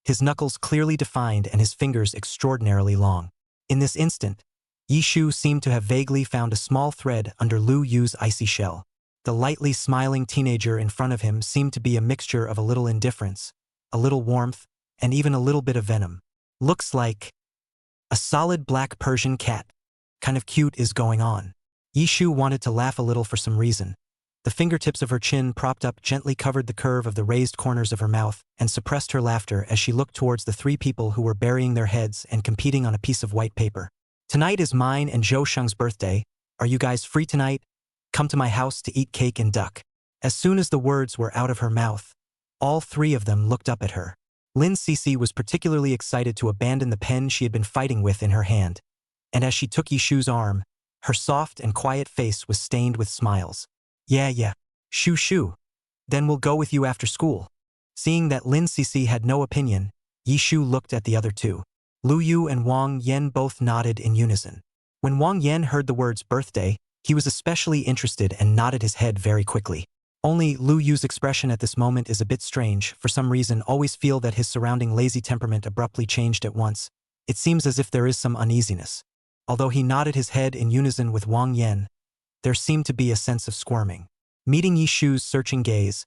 [SPEAKER 2] his knuckles clearly defined and his fingers extraordinarily long. In this instant, Yishu seemed to have vaguely found a small thread under Lu Yu's icy shell. The lightly smiling teenager in front of him seemed to be a mixture of a little indifference, a little warmth, and even a little bit of venom. Looks like a solid black Persian cat. Kind of cute is going on. Yishu wanted to laugh a little for some reason. The fingertips of her chin propped up gently covered the curve of the raised corners of her mouth and suppressed her laughter as she looked towards the three people who were burying their heads and competing on a piece of white paper. Tonight is mine and Zhou Sheng's birthday. Are you guys free tonight? Come to my house to eat cake and duck. As soon as the words were out of her mouth, all three of them looked up at her. Lin Cece was particularly excited to abandon the pen she had been fighting with in her hand, and as she took Yishu's arm, her soft and quiet face was stained with smiles. Yeah. Shoo. Then we'll go with you after school. Seeing that Lin Cece had no opinion, Yishu looked at the other two. Lu Yu and Wang Yan both nodded in unison. When Wang Yan heard the words birthday, he was especially interested and nodded his head very quickly. Only Lu Yu's expression at this moment is a bit strange. For some reason, always feel that his surrounding lazy temperament abruptly changed at once. It seems as if there is some uneasiness. Although he nodded his head in unison with Wang Yan, there seemed to be a sense of squirming. Meeting Yishu's searching gaze,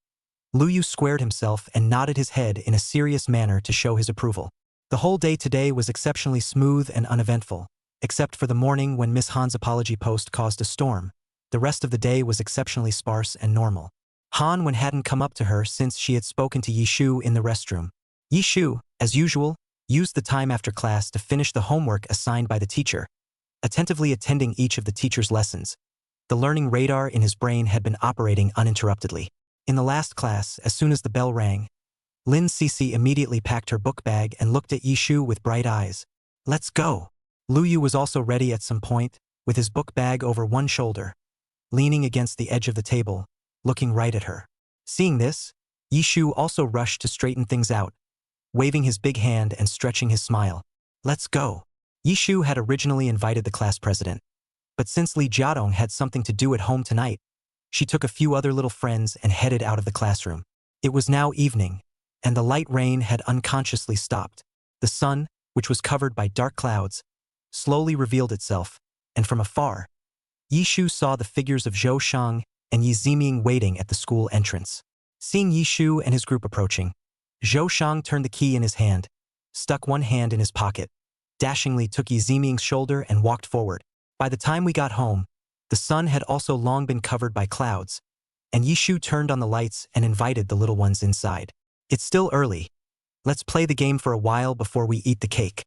[SPEAKER 2] Lu Yu squared himself and nodded his head in a serious manner to show his approval. The whole day today was exceptionally smooth and uneventful, except for the morning when Miss Han's apology post caused a storm. The rest of the day was exceptionally sparse and normal. Han hadn't come up to her since she had spoken to Yishu in the restroom. Yishu, as usual, used the time after class to finish the homework assigned by the teacher, attentively attending each of the teacher's lessons. The learning radar in his brain had been operating uninterruptedly. In the last class, as soon as the bell rang, Lin Cece immediately packed her book bag and looked at Yishu with bright eyes. Let's go. Lu Yu was also ready at some point, with his book bag over one shoulder, leaning against the edge of the table, looking right at her. Seeing this, Yishu also rushed to straighten things out, waving his big hand and stretching his smile. Let's go. Yishu had originally invited the class president, but since Li Jiadong had something to do at home tonight, she took a few other little friends and headed out of the classroom. It was now evening, and the light rain had unconsciously stopped. The sun, which was covered by dark clouds, slowly revealed itself, and from afar, Yishu saw the figures of Zhou Sheng and Yi Ziming waiting at the school entrance. Seeing Yishu and his group approaching, Zhou Sheng turned the key in his hand, stuck one hand in his pocket, dashingly took Yi Ziming's shoulder and walked forward. By the time we got home, the sun had also long been covered by clouds, and Yishu turned on the lights and invited the little ones inside. It's still early. Let's play the game for a while before we eat the cake.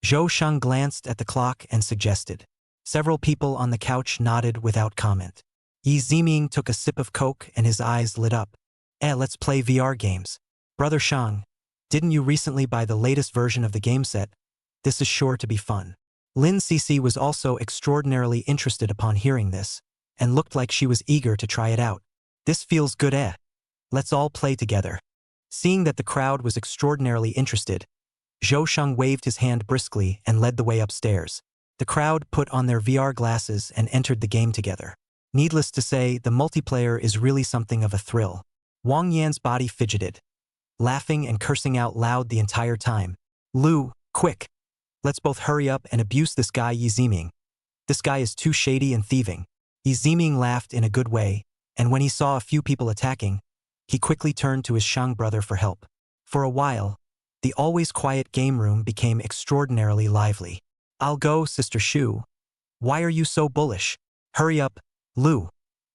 [SPEAKER 2] Zhou Sheng glanced at the clock and suggested. Several people on the couch nodded without comment. Yi Ziming took a sip of Coke and his eyes lit up. Let's play VR games. Brother Sheng, didn't you recently buy the latest version of the game set? This is sure to be fun. Lin Cece was also extraordinarily interested upon hearing this, and looked like she was eager to try it out. This feels good. Let's all play together. Seeing that the crowd was extraordinarily interested, Zhou Sheng waved his hand briskly and led the way upstairs. The crowd put on their VR glasses and entered the game together. Needless to say, the multiplayer is really something of a thrill. Wang Yan's body fidgeted, laughing and cursing out loud the entire time. Lu, quick! Let's both hurry up and abuse this guy Yi Ziming. This guy is too shady and thieving. Yi Ziming laughed in a good way, and when he saw a few people attacking, he quickly turned to his Shang brother for help. For a while, the always quiet game room became extraordinarily lively. I'll go, Sister Shu. Why are you so bullish? Hurry up, Lu.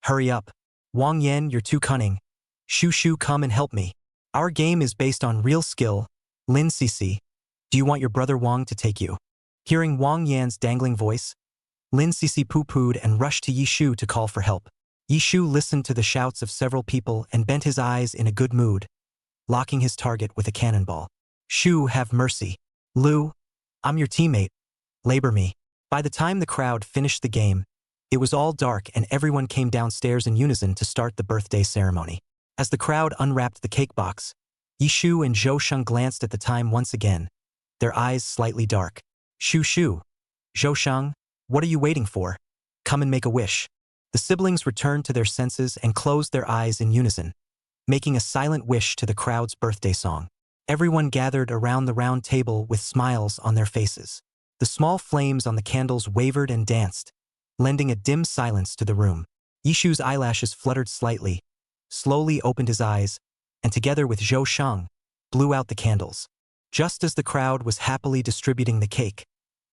[SPEAKER 2] Hurry up. Wang Yan, you're too cunning. Shu, come and help me. Our game is based on real skill. Lin Cece, do you want your brother Wang to take you? Hearing Wang Yan's dangling voice, Lin Cece poo-pooed and rushed to Yishu to call for help. Yishu listened to the shouts of several people and bent his eyes in a good mood, locking his target with a cannonball. Shu, have mercy. Lu, I'm your teammate. Labor me. By the time the crowd finished the game, it was all dark and everyone came downstairs in unison to start the birthday ceremony. As the crowd unwrapped the cake box, Yishu and Zhou Sheng glanced at the time once again, their eyes slightly dark. Shu, Zhou Sheng, what are you waiting for? Come and make a wish. The siblings returned to their senses and closed their eyes in unison, making a silent wish to the crowd's birthday song. Everyone gathered around the round table with smiles on their faces. The small flames on the candles wavered and danced, lending a dim silence to the room. Yishu's eyelashes fluttered slightly, slowly opened his eyes, and together with Zhou Sheng, blew out the candles. Just as the crowd was happily distributing the cake,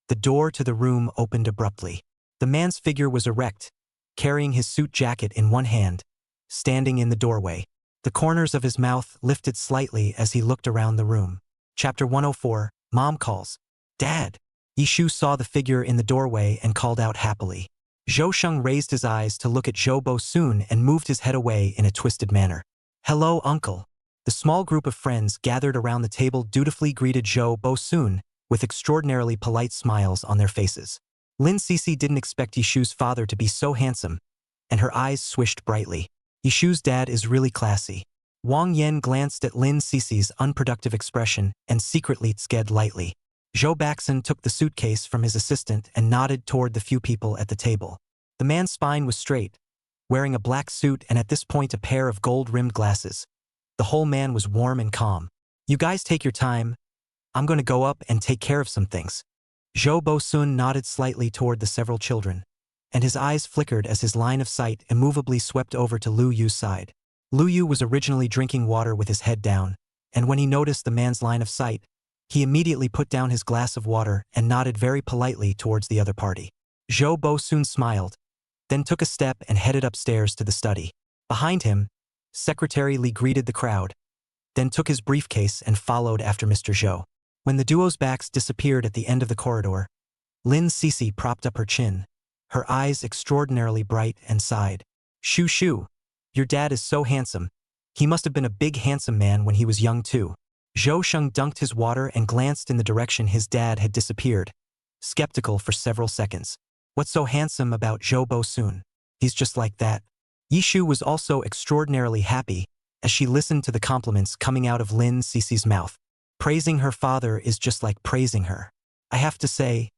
[SPEAKER 2] the door to the room opened abruptly. The man's figure was erect, carrying his suit jacket in one hand, standing in the doorway. The corners of his mouth lifted slightly as he looked around the room. Chapter 104, Mom calls. Dad. Yishu saw the figure in the doorway and called out happily. Zhou Sheng raised his eyes to look at Zhou Bosun and moved his head away in a twisted manner. Hello, uncle. The small group of friends gathered around the table dutifully greeted Zhou Bosun with extraordinarily polite smiles on their faces. Lin Cece didn't expect Yishu's father to be so handsome, and her eyes swished brightly. Yishu's dad is really classy. Wang Yan glanced at Lin Cece's unproductive expression and secretly sked lightly. Zhou Baxin took the suitcase from his assistant and nodded toward the few people at the table. The man's spine was straight, wearing a black suit and at this point a pair of gold-rimmed glasses. The whole man was warm and calm. You guys take your time. I'm going to go up and take care of some things. Zhou Bosun nodded slightly toward the several children, and his eyes flickered as his line of sight immovably swept over to Lu Yu's side. Lu Yu was originally drinking water with his head down, and when he noticed the man's line of sight, he immediately put down his glass of water and nodded very politely towards the other party. Zhou Bosun smiled, then took a step and headed upstairs to the study. Behind him, Secretary Li greeted the crowd, then took his briefcase and followed after Mr. Zhou. When the duo's backs disappeared at the end of the corridor, Lin Cece propped up her chin, her eyes extraordinarily bright, and sighed. Shu, your dad is so handsome. He must have been a big handsome man when he was young too. Zhou Sheng dunked his water and glanced in the direction his dad had disappeared, skeptical for several seconds. What's so handsome about Zhou Bosun? He's just like that. Yishu was also extraordinarily happy as she listened to the compliments coming out of Lin Cece's mouth. Praising her father is just like praising her. I have to say,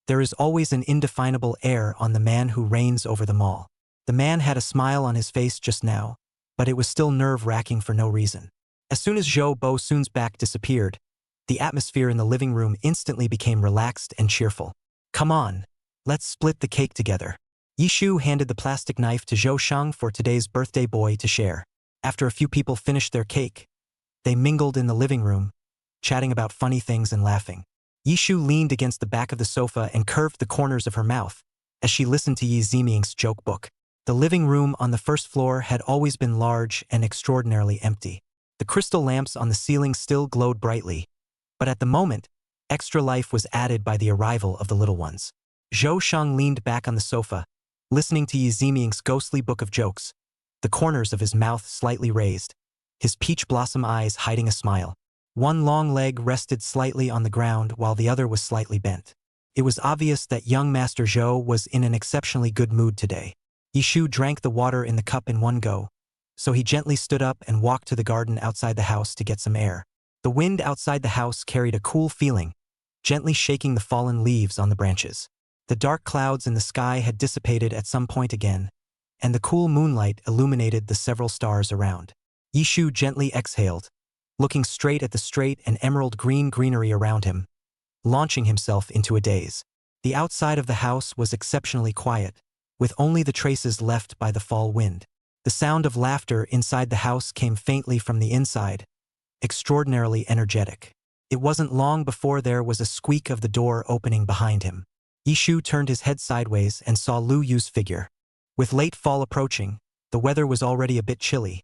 [SPEAKER 2] there is always an indefinable air on the man who reigns over them all. The man had a smile on his face just now, but it was still nerve-wracking for no reason. As soon as Zhou Bosun's back disappeared, the atmosphere in the living room instantly became relaxed and cheerful. Come on, let's split the cake together. Yishu handed the plastic knife to Zhou Sheng for today's birthday boy to share. After a few people finished their cake, they mingled in the living room, chatting about funny things and laughing. Yishu leaned against the back of the sofa and curved the corners of her mouth as she listened to Yi Ziming's joke book. The living room on the first floor had always been large and extraordinarily empty. The crystal lamps on the ceiling still glowed brightly, but at the moment, extra life was added by the arrival of the little ones. Zhou Sheng leaned back on the sofa, listening to Yi Ziming's ghostly book of jokes, the corners of his mouth slightly raised, his peach blossom eyes hiding a smile. One long leg rested slightly on the ground while the other was slightly bent. It was obvious that young Master Zhou was in an exceptionally good mood today. Yishu drank the water in the cup in one go, so he gently stood up and walked to the garden outside the house to get some air. The wind outside the house carried a cool feeling, gently shaking the fallen leaves on the branches. The dark clouds in the sky had dissipated at some point again, and the cool moonlight illuminated the several stars around. Yishu gently exhaled, looking straight at the straight and emerald green greenery around him, launching himself into a daze. The outside of the house was exceptionally quiet, with only the traces left by the fall wind. The sound of laughter inside the house came faintly from the inside, extraordinarily energetic. It wasn't long before there was a squeak of the door opening behind him. Yishu turned his head sideways and saw Lu Yu's figure. With late fall approaching, the weather was already a bit chilly,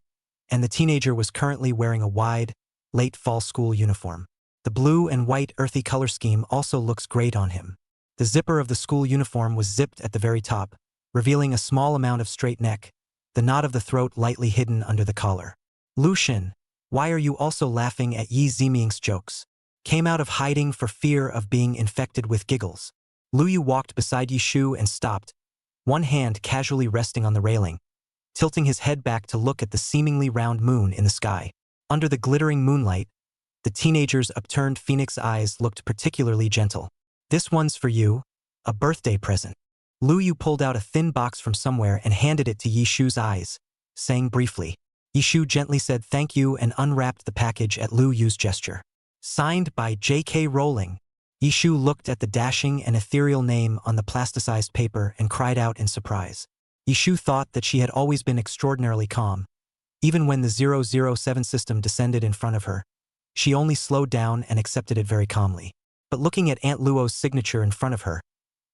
[SPEAKER 2] and the teenager was currently wearing a wide, late fall school uniform. The blue and white earthy color scheme also looks great on him. The zipper of the school uniform was zipped at the very top, revealing a small amount of straight neck, the knot of the throat lightly hidden under the collar. Lucian, why are you also laughing at Yi Ziming's jokes? Came out of hiding for fear of being infected with giggles. Lu Yu walked beside Yi Shu and stopped, one hand casually resting on the railing, tilting his head back to look at the seemingly round moon in the sky. Under the glittering moonlight, the teenager's upturned phoenix eyes looked particularly gentle. This one's for you, a birthday present. Lu Yu pulled out a thin box from somewhere and handed it to Yi Shu's eyes, saying briefly. Yi Shu gently said thank you and unwrapped the package at Lu Yu's gesture. Signed by J.K. Rowling. Yi Shu looked at the dashing and ethereal name on the plasticized paper and cried out in surprise. Yi Shu thought that she had always been extraordinarily calm. Even when the 007 system descended in front of her, she only slowed down and accepted it very calmly. But looking at Aunt Luo's signature in front of her,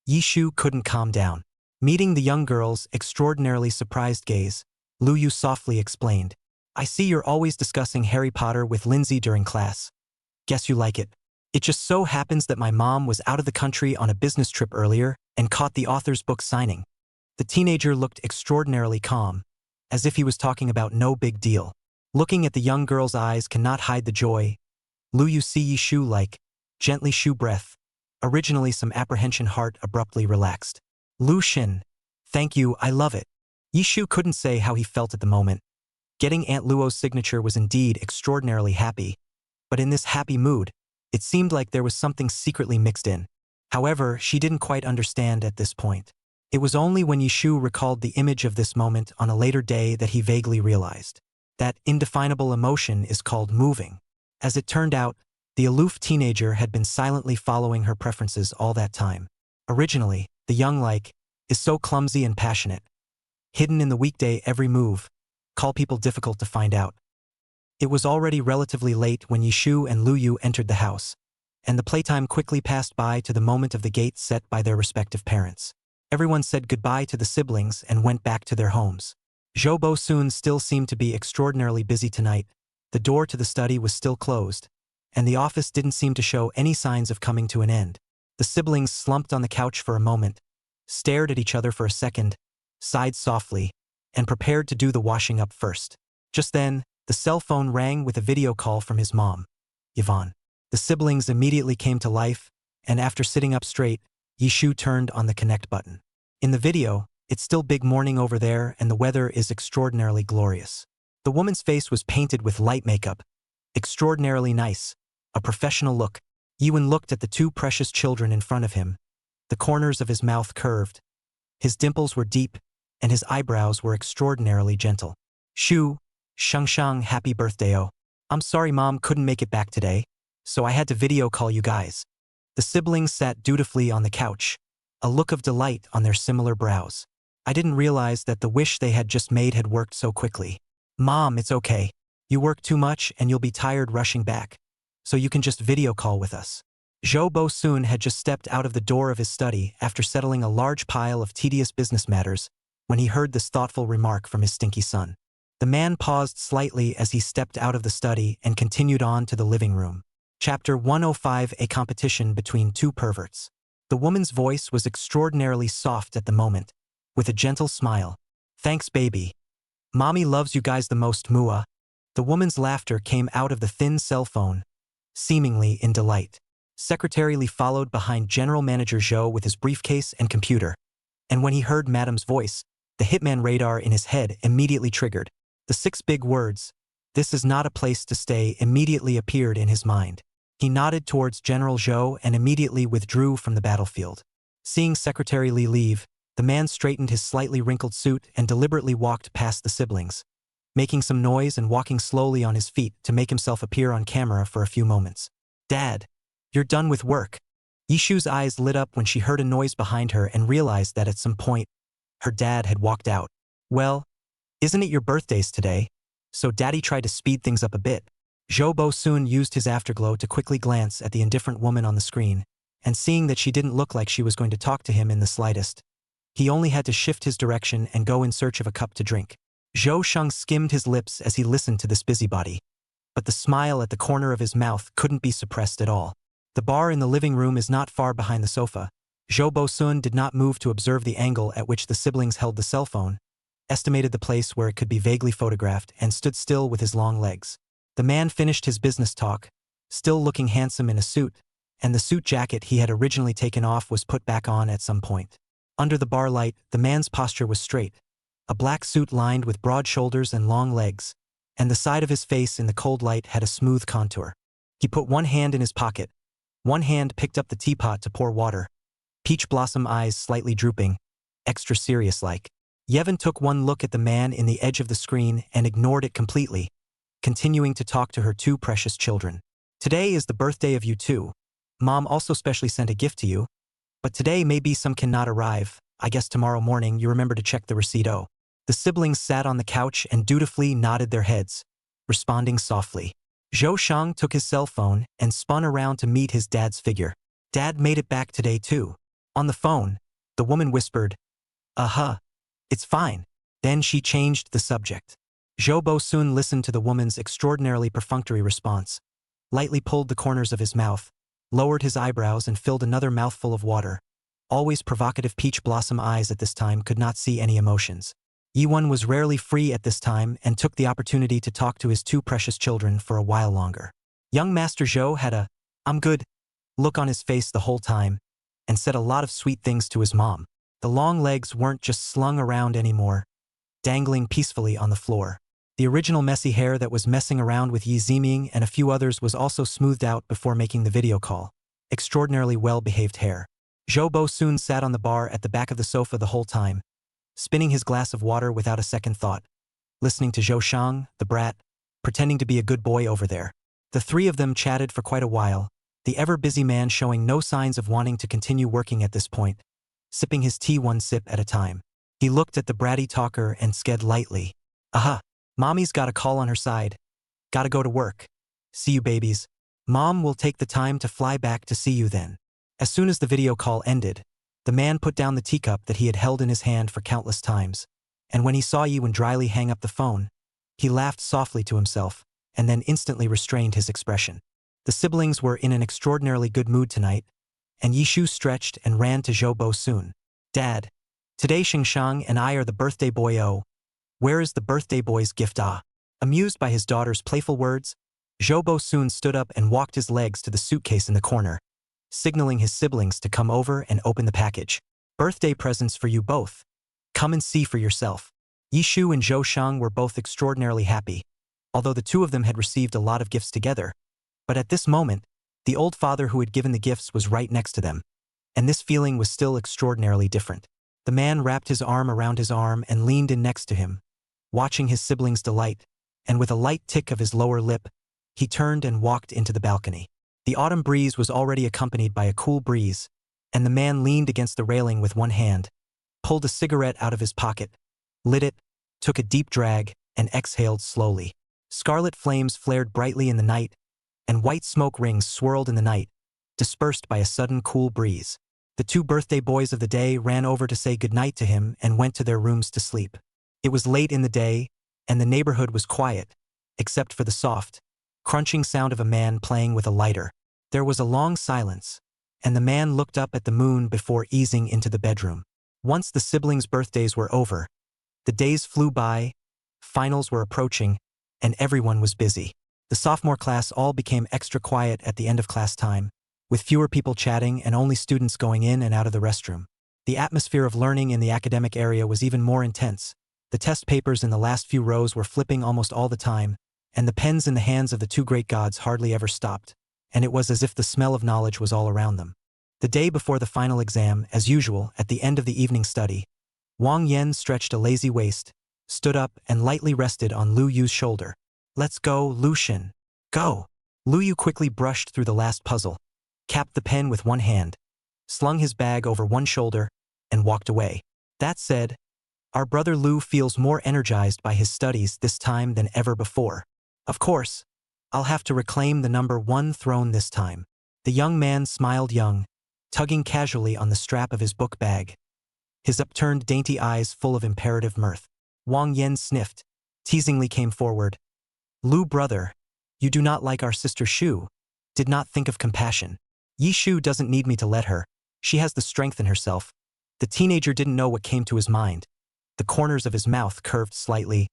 [SPEAKER 2] Yi Shu couldn't calm down. Meeting the young girl's extraordinarily surprised gaze, Lu Yu softly explained, I see you're always discussing Harry Potter with Lindsay during class. Guess you like it. It just so happens that my mom was out of the country on a business trip earlier and caught the author's book signing. The teenager looked extraordinarily calm, as if he was talking about no big deal. Looking at the young girl's eyes cannot hide the joy. Lu Yu see Yi Shu like, gently Shu breath. Originally some apprehension heart abruptly relaxed. Lu Shin. Thank you, I love it. Yi Shu couldn't say how he felt at the moment. Getting Aunt Luo's signature was indeed extraordinarily happy. But in this happy mood, it seemed like there was something secretly mixed in. However, she didn't quite understand at this point. It was only when Yi Shu recalled the image of this moment on a later day that he vaguely realized. That indefinable emotion is called moving. As it turned out, the aloof teenager had been silently following her preferences all that time. Originally, the young like, is so clumsy and passionate. Hidden in the weekday every move, call people difficult to find out. It was already relatively late when Yi Shu and Lu Yu entered the house, and the playtime quickly passed by to the moment of the gate set by their respective parents. Everyone said goodbye to the siblings and went back to their homes. Zhou Bo Sun still seemed to be extraordinarily busy tonight. The door to the study was still closed, and the office didn't seem to show any signs of coming to an end. The siblings slumped on the couch for a moment, stared at each other for a second, sighed softly, and prepared to do the washing up first. Just then, the cell phone rang with a video call from his mom, Yvonne. The siblings immediately came to life, and after sitting up straight, Yi Shu turned on the connect button. In the video, it's still big morning over there and the weather is extraordinarily glorious. The woman's face was painted with light makeup. Extraordinarily nice. A professional look. Yiwen looked at the two precious children in front of him. The corners of his mouth curved. His dimples were deep, and his eyebrows were extraordinarily gentle. Shu, Shang, happy birthday, oh. I'm sorry Mom couldn't make it back today, so I had to video call you guys. The siblings sat dutifully on the couch, a look of delight on their similar brows. I didn't realize that the wish they had just made had worked so quickly. Mom, it's okay. You work too much and you'll be tired rushing back, so you can just video call with us. Zhou Bo Sun had just stepped out of the door of his study after settling a large pile of tedious business matters when he heard this thoughtful remark from his stinky son. The man paused slightly as he stepped out of the study and continued on to the living room. Chapter 105: A competition between two perverts. The woman's voice was extraordinarily soft at the moment, with a gentle smile. Thanks, baby. Mommy loves you guys the most, Mua. The woman's laughter came out of the thin cell phone, seemingly in delight. Secretary Li followed behind General Manager Zhou with his briefcase and computer. And when he heard Madam's voice, the hitman radar in his head immediately triggered. The 6 big words, "This is not a place to stay," immediately appeared in his mind. He nodded towards General Zhou and immediately withdrew from the battlefield. Seeing Secretary Li leave, the man straightened his slightly wrinkled suit and deliberately walked past the siblings, making some noise and walking slowly on his feet to make himself appear on camera for a few moments. Dad, you're done with work. Yi Shu's eyes lit up when she heard a noise behind her and realized that at some point, her dad had walked out. Well, isn't it your birthdays today? So Daddy tried to speed things up a bit. Zhou Bo Sun used his afterglow to quickly glance at the indifferent woman on the screen, and seeing that she didn't look like she was going to talk to him in the slightest, he only had to shift his direction and go in search of a cup to drink. Zhou Sheng skimmed his lips as he listened to this busybody, but the smile at the corner of his mouth couldn't be suppressed at all. The bar in the living room is not far behind the sofa, Zhou Bosun did not move to observe the angle at which the siblings held the cell phone, estimated the place where it could be vaguely photographed, and stood still with his long legs. The man finished his business talk, still looking handsome in a suit, and the suit jacket he had originally taken off was put back on at some point. Under the bar light, the man's posture was straight, a black suit lined with broad shoulders and long legs, and the side of his face in the cold light had a smooth contour. He put one hand in his pocket. One hand picked up the teapot to pour water, peach blossom eyes slightly drooping, extra serious-like. Yevon took one look at the man in the edge of the screen and ignored it completely, continuing to talk to her two precious children. Today is the birthday of you two. Mom also specially sent a gift to you, but today maybe some cannot arrive. I guess tomorrow morning you remember to check the receipt. Oh. The siblings sat on the couch and dutifully nodded their heads, responding softly. Zhou Shang took his cell phone and spun around to meet his dad's figure. Dad made it back today too. On the phone, the woman whispered, it's fine. Then she changed the subject. Zhou Bosun listened to the woman's extraordinarily perfunctory response, lightly pulled the corners of his mouth, lowered his eyebrows and filled another mouthful of water. Always provocative peach blossom eyes at this time could not see any emotions. Yiwon was rarely free at this time and took the opportunity to talk to his two precious children for a while longer. Young Master Zhou had a, "I'm good" look on his face the whole time, and said a lot of sweet things to his mom. The long legs weren't just slung around anymore, dangling peacefully on the floor. The original messy hair that was messing around with Yi Ziming and a few others was also smoothed out before making the video call. Extraordinarily well-behaved hair. Zhou Bosun sat on the bar at the back of the sofa the whole time, spinning his glass of water without a second thought, listening to Zhou Shang, the brat, pretending to be a good boy over there. The three of them chatted for quite a while, the ever-busy man showing no signs of wanting to continue working at this point, sipping his tea one sip at a time. He looked at the bratty talker and sked lightly. Mommy's got a call on her side. Gotta go to work. See you babies. Mom will take the time to fly back to see you then. As soon as the video call ended, the man put down the teacup that he had held in his hand for countless times, and when he saw Yiwon dryly hang up the phone, he laughed softly to himself, and then instantly restrained his expression. The siblings were in an extraordinarily good mood tonight, and Yishu stretched and ran to Zhou Bosun. Dad, today Shang and I are the birthday boy. Oh, where is the birthday boy's gift? Amused by his daughter's playful words, Zhou Bosun stood up and walked his legs to the suitcase in the corner, signaling his siblings to come over and open the package. Birthday presents for you both. Come and see for yourself. Yishu and Zhou Shang were both extraordinarily happy, although the two of them had received a lot of gifts together. But at this moment, the old father who had given the gifts was right next to them, and this feeling was still extraordinarily different. The man wrapped his arm around his arm and leaned in next to him, watching his siblings' delight, and with a light tick of his lower lip, he turned and walked into the balcony. The autumn breeze was already accompanied by a cool breeze, and the man leaned against the railing with one hand, pulled a cigarette out of his pocket, lit it, took a deep drag, and exhaled slowly. Scarlet flames flared brightly in the night, and white smoke rings swirled in the night, dispersed by a sudden cool breeze. The two birthday boys of the day ran over to say goodnight to him and went to their rooms to sleep. It was late in the day, and the neighborhood was quiet, except for the soft, crunching sound of a man playing with a lighter. There was a long silence, and the man looked up at the moon before easing into the bedroom. Once the siblings' birthdays were over, the days flew by, finals were approaching, and everyone was busy. The sophomore class all became extra quiet at the end of class time, with fewer people chatting and only students going in and out of the restroom. The atmosphere of learning in the academic area was even more intense. The test papers in the last few rows were flipping almost all the time, and the pens in the hands of the two great gods hardly ever stopped, and it was as if the smell of knowledge was all around them. The day before the final exam, as usual, at the end of the evening study, Wang Yan stretched a lazy waist, stood up and lightly rested on Lu Yu's shoulder. Let's go, Lu Shin. Go! Lu Yu quickly brushed through the last puzzle, capped the pen with one hand, slung his bag over one shoulder, and walked away. That said, our brother Lu feels more energized by his studies this time than ever before. Of course, I'll have to reclaim the number 1 throne this time. The young man smiled young, tugging casually on the strap of his book bag, his upturned dainty eyes full of imperative mirth. Wang Yan sniffed, teasingly came forward. Lu brother, you do not like our sister Shu, did not think of compassion. Yi Shu doesn't need me to let her, She has the strength in herself. The teenager didn't know what came to his mind. The corners of his mouth curved slightly.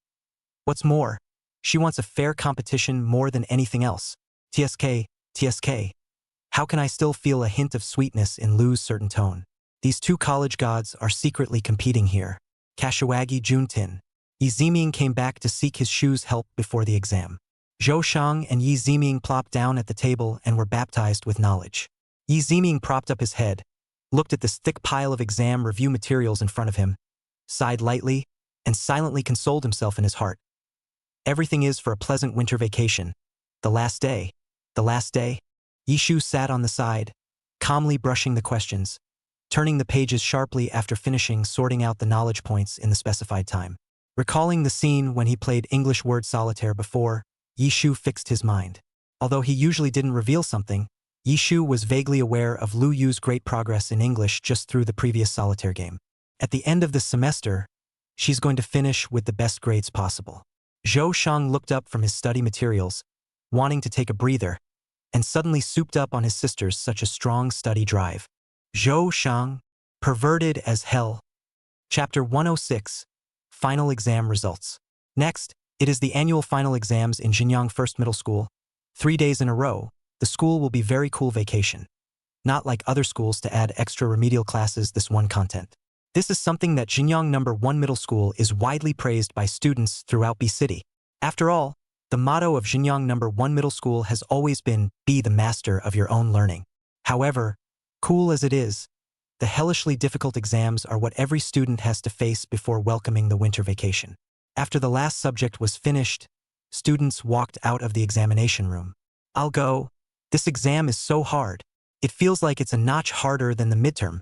[SPEAKER 2] What's more, she wants a fair competition more than anything else. TSK, TSK. How can I still feel a hint of sweetness in Lu's certain tone? These two college gods are secretly competing here. Kashiwagi Juntin. Yi Ziming came back to seek his shoe's help before the exam. Zhou Shang and Yi Ziming plopped down at the table and were baptized with knowledge. Yi Ziming propped up his head, looked at this thick pile of exam review materials in front of him, sighed lightly, and silently consoled himself in his heart. Everything is for a pleasant winter vacation. The last day. The last day. Yi Shu sat on the side, calmly brushing the questions, turning the pages sharply after finishing sorting out the knowledge points in the specified time. Recalling the scene when he played English word solitaire before, Yi Shu fixed his mind. Although he usually didn't reveal something, Yi Shu was vaguely aware of Lu Yu's great progress in English just through the previous solitaire game. At the end of this semester, she's going to finish with the best grades possible. Zhou Shang looked up from his study materials, wanting to take a breather, and suddenly souped up on his sisters such a strong study drive. Zhou Shang, perverted as hell. Chapter 106, Final Exam Results. Next, it is the annual final exams in Jinyang First Middle School. 3 days in a row, the school will be very cool vacation. Not like other schools to add extra remedial classes this one content. This is something that Jinyang No. 1 Middle School is widely praised by students throughout B City. After all, the motto of Jinyang No. 1 Middle School has always been, be the master of your own learning. However, cool as it is, the hellishly difficult exams are what every student has to face before welcoming the winter vacation. After the last subject was finished, students walked out of the examination room. I'll go. This exam is so hard. It feels like it's a notch harder than the midterm.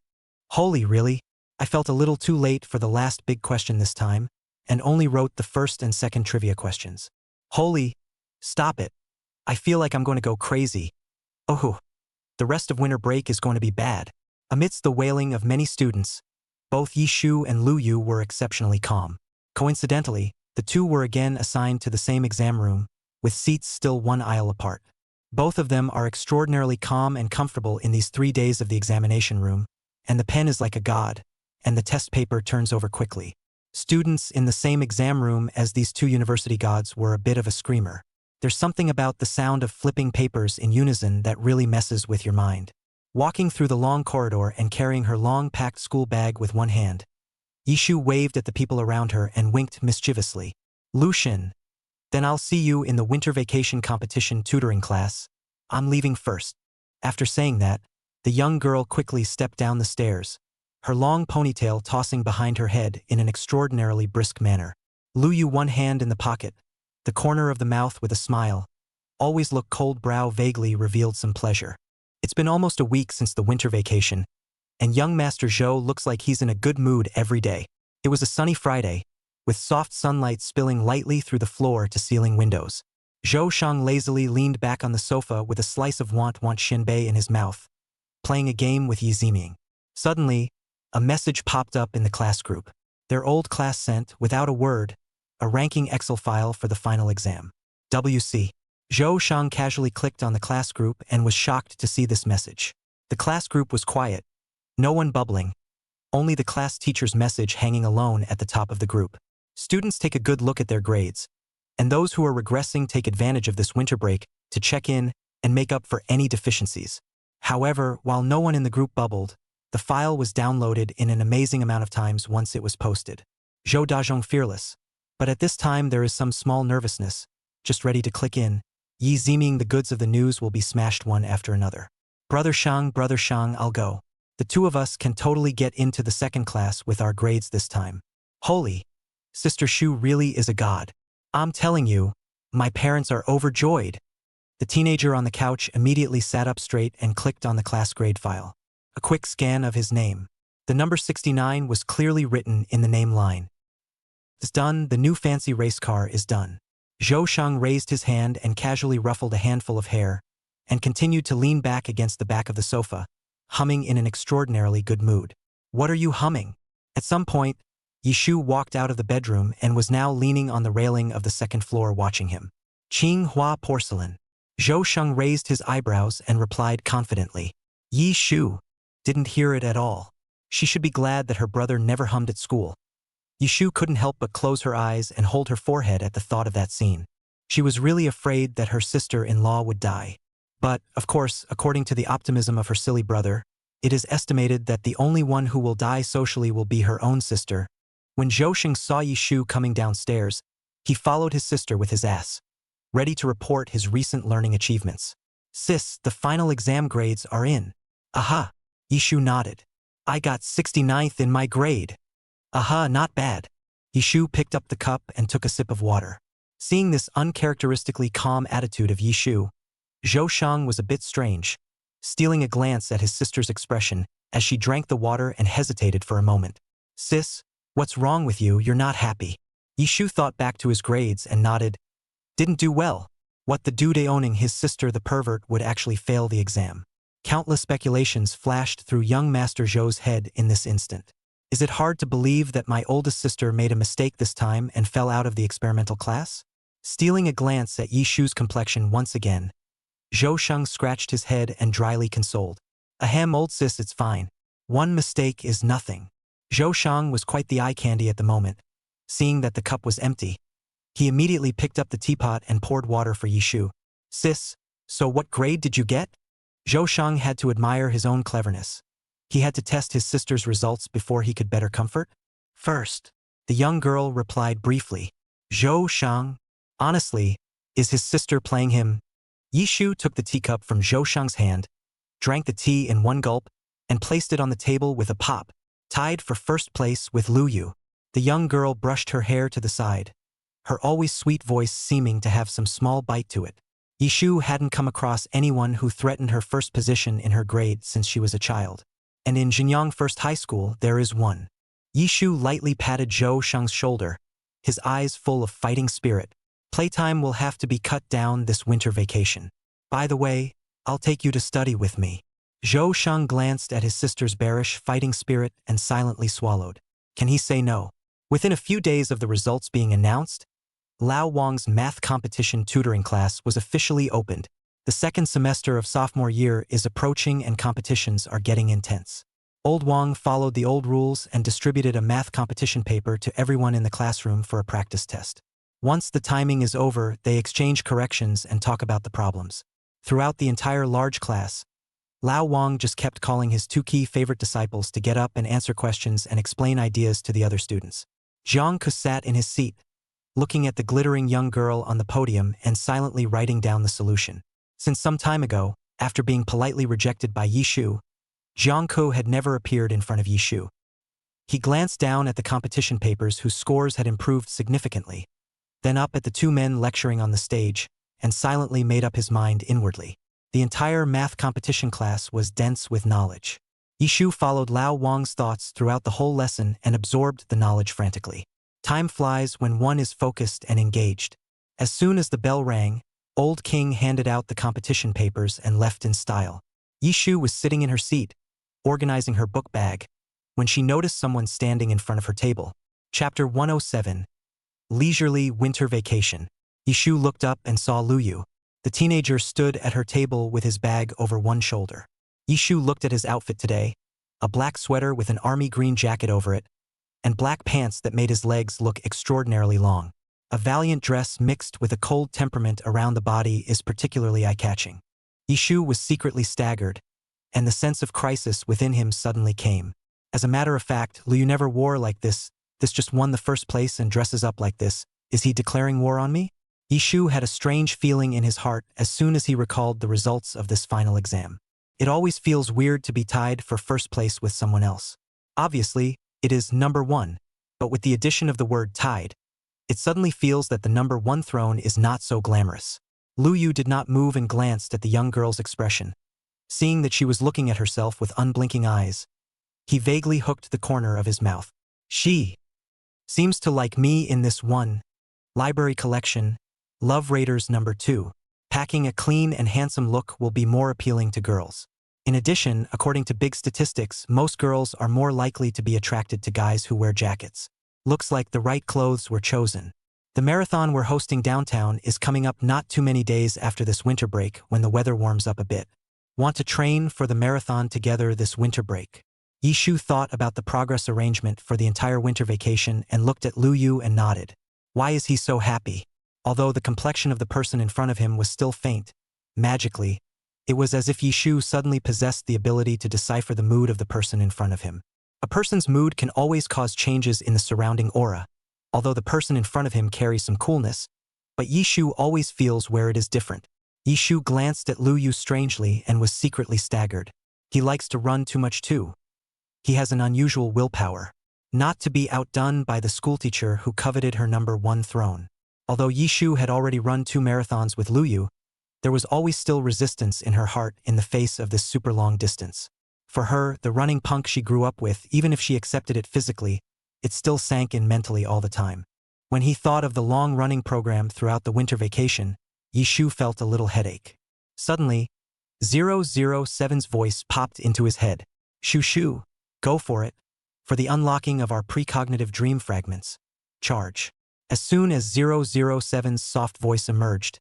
[SPEAKER 2] Holy really? I felt a little too late for the last big question this time, and only wrote the first and second trivia questions. Holy, stop it. I feel like I'm going to go crazy. Oh, the rest of winter break is going to be bad. Amidst the wailing of many students, both Yi Shu and Lu Yu were exceptionally calm. Coincidentally, the two were again assigned to the same exam room, with seats still one aisle apart. Both of them are extraordinarily calm and comfortable in these 3 days of the examination room, and the pen is like a god, and the test paper turns over quickly. Students in the same exam room as these two university gods were a bit of a screamer. There's something about the sound of flipping papers in unison that really messes with your mind. Walking through the long corridor and carrying her long packed school bag with one hand, Yi Shu waved at the people around her and winked mischievously. Lucian, then I'll see you in the winter vacation competition tutoring class. I'm leaving first. After saying that, the young girl quickly stepped down the stairs, her long ponytail tossing behind her head in an extraordinarily brisk manner. Lu Yu, one hand in the pocket, the corner of the mouth with a smile, always looked cold brow vaguely revealed some pleasure. It's been almost a week since the winter vacation, and young Master Zhou looks like he's in a good mood every day. It was a sunny Friday, with soft sunlight spilling lightly through the floor-to-ceiling windows. Zhou Shang lazily leaned back on the sofa with a slice of want shinbei in his mouth, playing a game with Yi Ziming. Suddenly, a message popped up in the class group. Their old class sent, without a word, a ranking Excel file for the final exam. WC. Zhou Shang casually clicked on the class group and was shocked to see this message. The class group was quiet. No one bubbling. Only the class teacher's message hanging alone at the top of the group. Students take a good look at their grades, and those who are regressing take advantage of this winter break to check in and make up for any deficiencies. However, while no one in the group bubbled, the file was downloaded in an amazing amount of times once it was posted. Zhou Dazhong fearless. But at this time there is some small nervousness, just ready to click in. Yi Ziming, the goods of the news will be smashed one after another. Brother Shang, I'll go. The two of us can totally get into the second class with our grades this time. Holy, Sister Shu really is a god. I'm telling you, my parents are overjoyed. The teenager on the couch immediately sat up straight and clicked on the class grade file. A quick scan of his name. The number 69 was clearly written in the name line. It's done, the new fancy race car is done. Zhou Shang raised his hand and casually ruffled a handful of hair, and continued to lean back against the back of the sofa, humming in an extraordinarily good mood. What are you humming? At some point, Yi Shu walked out of the bedroom and was now leaning on the railing of the second floor watching him. Qing Hua porcelain. Zhou Shang raised his eyebrows and replied confidently. Yi Shu. didn't hear it at all. She should be glad that her brother never hummed at school. Yishu couldn't help but close her eyes and hold her forehead at the thought of that scene. She was really afraid that her sister-in-law would die. But, of course, according to the optimism of her silly brother, it is estimated that the only one who will die socially will be her own sister. When Zhou saw Yishu coming downstairs, he followed his sister with his ass, ready to report his recent learning achievements. Sis, the final exam grades are in. Aha! Yishu nodded. I got 69th in my grade. Aha, not bad. Yishu picked up the cup and took a sip of water. Seeing this uncharacteristically calm attitude of Yishu, Zhou was a bit strange, stealing a glance at his sister's expression as she drank the water and hesitated for a moment. Sis, what's wrong with you? You're not happy. Yishu thought back to his grades and nodded. Didn't do well. What the dude owning his sister the pervert would actually fail the exam. Countless speculations flashed through young Master Zhou's head in this instant. Is it hard to believe that my oldest sister made a mistake this time and fell out of the experimental class? Stealing a glance at Yishu's complexion once again, Zhou scratched his head and dryly consoled. Ahem, old sis, it's fine. One mistake is nothing. Zhou was quite the eye candy at the moment. Seeing that the cup was empty, he immediately picked up the teapot and poured water for Yishu. Sis, so what grade did you get? Zhou had to admire his own cleverness. He had to test his sister's results before he could better comfort. First, the young girl replied briefly. Zhou, honestly, is his sister playing him? Yishu took the teacup from Zhou hand, drank the tea in one gulp, and placed it on the table with a pop, tied for first place with Lu Yu. The young girl brushed her hair to the side, her always sweet voice seeming to have some small bite to it. Yishu hadn't come across anyone who threatened her first position in her grade since she was a child. And in Jinyang First High School, there is one. Yishu lightly patted Zhou shoulder, his eyes full of fighting spirit. Playtime will have to be cut down this winter vacation. By the way, I'll take you to study with me. Zhou glanced at his sister's bearish fighting spirit and silently swallowed. Can he say no? Within a few days of the results being announced, Lao Wang's math competition tutoring class was officially opened. The second semester of sophomore year is approaching and competitions are getting intense. Old Wang followed the old rules and distributed a math competition paper to everyone in the classroom for a practice test. Once the timing is over, they exchange corrections and talk about the problems. Throughout the entire large class, Lao Wang just kept calling his two key favorite disciples to get up and answer questions and explain ideas to the other students. Jiang Ke sat in his seat, looking at the glittering young girl on the podium and silently writing down the solution. Since some time ago, after being politely rejected by Yishu, Jiang Ke had never appeared in front of Yishu. He glanced down at the competition papers whose scores had improved significantly, then up at the two men lecturing on the stage, and silently made up his mind inwardly. The entire math competition class was dense with knowledge. Yishu followed Lao Wang's thoughts throughout the whole lesson and absorbed the knowledge frantically. Time flies when one is focused and engaged. As soon as the bell rang, Old King handed out the competition papers and left in style. Yishu was sitting in her seat, organizing her book bag, when she noticed someone standing in front of her table. Chapter 107. Leisurely Winter Vacation. Yishu looked up and saw Lu Yu. The teenager stood at her table with his bag over one shoulder. Yishu looked at his outfit today, a black sweater with an army green jacket over it, and black pants that made his legs look extraordinarily long. A valiant dress mixed with a cold temperament around the body is particularly eye-catching. Yishu was secretly staggered, and the sense of crisis within him suddenly came. As a matter of fact, Lu Yu never wore like this. This just won the first place and dresses up like this. Is he declaring war on me? Yishu had a strange feeling in his heart as soon as he recalled the results of this final exam. It always feels weird to be tied for first place with someone else. Obviously, it is number one, but with the addition of the word tied, it suddenly feels that the number one throne is not so glamorous. Lu Yu did not move and glanced at the young girl's expression. Seeing that she was looking at herself with unblinking eyes, he vaguely hooked the corner of his mouth. She seems to like me in this one. Library collection, Love Raiders number 2. Packing a clean and handsome look will be more appealing to girls. In addition, according to big statistics, most girls are more likely to be attracted to guys who wear jackets. Looks like the right clothes were chosen. The marathon we're hosting downtown is coming up not too many days after this winter break when the weather warms up a bit. Want to train for the marathon together this winter break? Yishu thought about the progress arrangement for the entire winter vacation and looked at Lu Yu and nodded. Why is he so happy? Although the complexion of the person in front of him was still faint, magically, it was as if Yishu suddenly possessed the ability to decipher the mood of the person in front of him. A person's mood can always cause changes in the surrounding aura, although the person in front of him carries some coolness, but Yishu always feels where it is different. Yishu glanced at Lu Yu strangely and was secretly staggered. He likes to run too much too. He has an unusual willpower. Not to be outdone by the schoolteacher who coveted her #1 throne. Although Yishu had already run 2 marathons with Lu Yu, there was always still resistance in her heart in the face of this super long distance. For her, the running punk she grew up with, even if she accepted it physically, it still sank in mentally all the time. When he thought of the long running program throughout the winter vacation, Yishu felt a little headache. Suddenly, 007's voice popped into his head. Shoo, go for it. For the unlocking of our precognitive dream fragments. Charge. As soon as 007's soft voice emerged,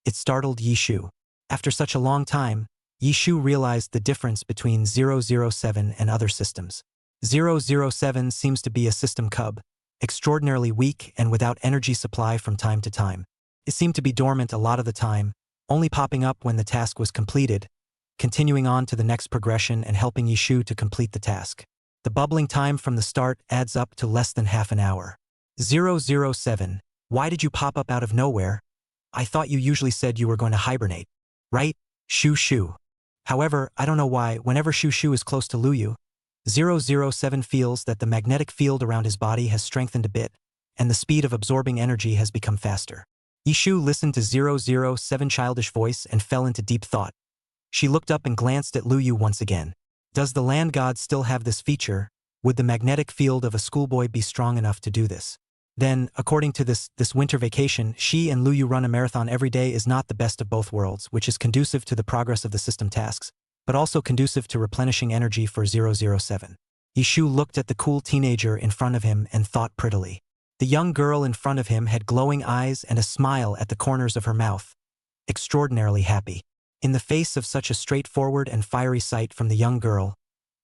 [SPEAKER 2] it startled Yishu. After such a long time, Yishu realized the difference between 007 and other systems. 007 seems to be a system cub, extraordinarily weak and without energy supply from time to time. It seemed to be dormant a lot of the time, only popping up when the task was completed, continuing on to the next progression and helping Yishu to complete the task. The bubbling time from the start adds up to less than half an hour. 007, why did you pop up out of nowhere? I thought you usually said you were going to hibernate. Right? Shoo. However, I don't know why, whenever Shoo is close to Lu Yu, 007 feels that the magnetic field around his body has strengthened a bit, and the speed of absorbing energy has become faster. Yishu listened to 007's childish voice and fell into deep thought. She looked up and glanced at Lu Yu once again. Does the land god still have this feature? Would the magnetic field of a schoolboy be strong enough to do this? Then, according to this winter vacation, she and Lu Yu run a marathon every day is not the best of both worlds, which is conducive to the progress of the system tasks, but also conducive to replenishing energy for 007. Yishu looked at the cool teenager in front of him and thought prettily. The young girl in front of him had glowing eyes and a smile at the corners of her mouth. Extraordinarily happy. In the face of such a straightforward and fiery sight from the young girl,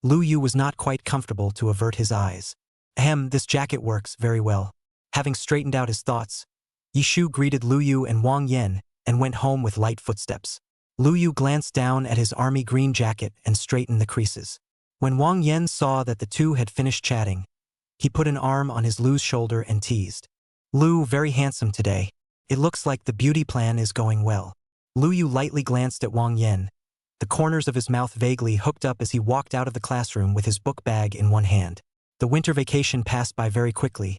[SPEAKER 2] Lu Yu was not quite comfortable to avert his eyes. This jacket works very well. Having straightened out his thoughts, Yishu greeted Lu Yu and Wang Yan and went home with light footsteps. Lu Yu glanced down at his army green jacket and straightened the creases. When Wang Yan saw that the two had finished chatting, he put an arm on his Lu's shoulder and teased. Lu, very handsome today. It looks like the beauty plan is going well. Lu Yu lightly glanced at Wang Yan, the corners of his mouth vaguely hooked up as he walked out of the classroom with his book bag in one hand. The winter vacation passed by very quickly.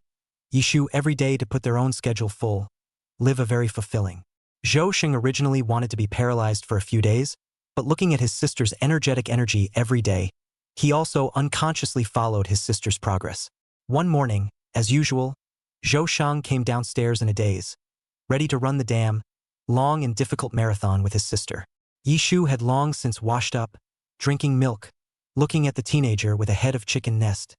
[SPEAKER 2] Yishu every day to put their own schedule full, live a very fulfilling. Zhou Sheng originally wanted to be paralyzed for a few days, but looking at his sister's energetic energy every day, he also unconsciously followed his sister's progress. One morning, as usual, Zhou Sheng came downstairs in a daze, ready to run the damn, long and difficult marathon with his sister. Yishu had long since washed up, drinking milk, looking at the teenager with a head of chicken nest,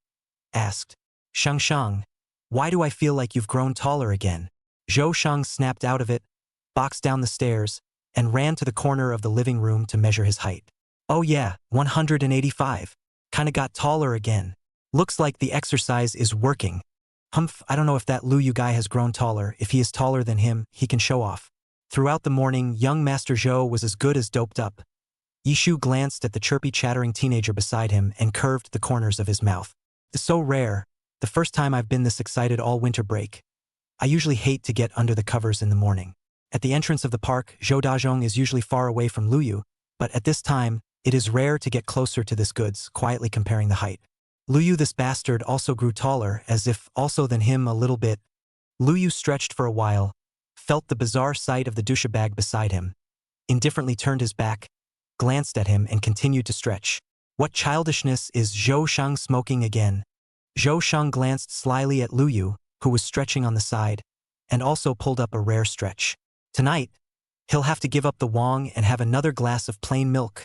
[SPEAKER 2] asked, Shang, why do I feel like you've grown taller again? Zhou Sheng snapped out of it, boxed down the stairs, and ran to the corner of the living room to measure his height. Oh yeah, 185. Kinda got taller again. Looks like the exercise is working. I don't know if that Lu Yu guy has grown taller. If he is taller than him, he can show off. Throughout the morning, young Master Zhou was as good as doped up. Yishu glanced at the chirpy chattering teenager beside him and curved the corners of his mouth. It's so rare. The first time I've been this excited all winter break. I usually hate to get under the covers in the morning. At the entrance of the park, Zhou Dazhong is usually far away from Lu Yu, but at this time, it is rare to get closer to this goods, quietly comparing the height. Lu Yu, this bastard, also grew taller, as if also than him a little bit. Lu Yu stretched for a while, felt the bizarre sight of the douche bag beside him, indifferently turned his back, glanced at him and continued to stretch. What childishness is Zhou Sheng smoking again? Zhou Sheng glanced slyly at Lu Yu, who was stretching on the side, and also pulled up a rare stretch. Tonight, he'll have to give up the wong and have another glass of plain milk.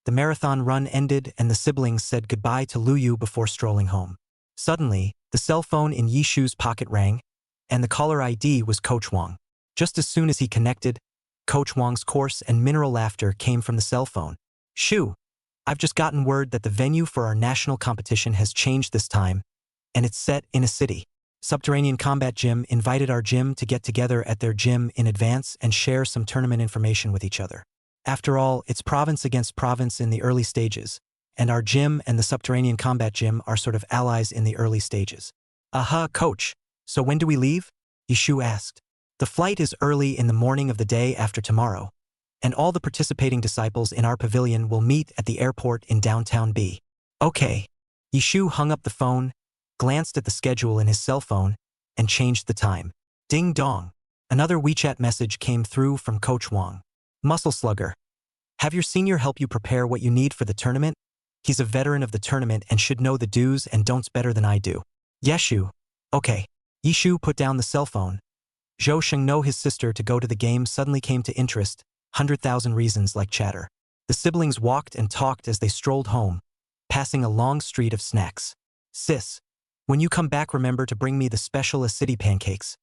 [SPEAKER 2] The marathon run ended and the siblings said goodbye to Lu Yu before strolling home. Suddenly, the cell phone in Yishu's pocket rang, and the caller ID was Coach Wang. Just as soon as he connected, Coach Wang's coarse and mineral laughter came from the cell phone. Shu, I've just gotten word that the venue for our national competition has changed this time, and it's set in a city. Subterranean Combat Gym invited our gym to get together at their gym in advance and share some tournament information with each other. After all, it's province against province in the early stages, and our gym and the Subterranean Combat Gym are sort of allies in the early stages. Coach, so when do we leave? Yishu asked. The flight is early in the morning of the day after tomorrow, and all the participating disciples in our pavilion will meet at the airport in downtown B. Okay. Yishu hung up the phone, glanced at the schedule in his cell phone, and changed the time. Ding dong. Another WeChat message came through from Coach Wang. Muscle Slugger. Have your senior help you prepare what you need for the tournament? He's a veteran of the tournament and should know the do's and don'ts better than I do. Yeshu. Okay. Yishu put down the cell phone. Zhou Shengno, his sister, to go to the game suddenly came to interest, 100,000 reasons like chatter. The siblings walked and talked as they strolled home, passing a long street of snacks. Sis, when you come back remember to bring me the special acidity pancakes.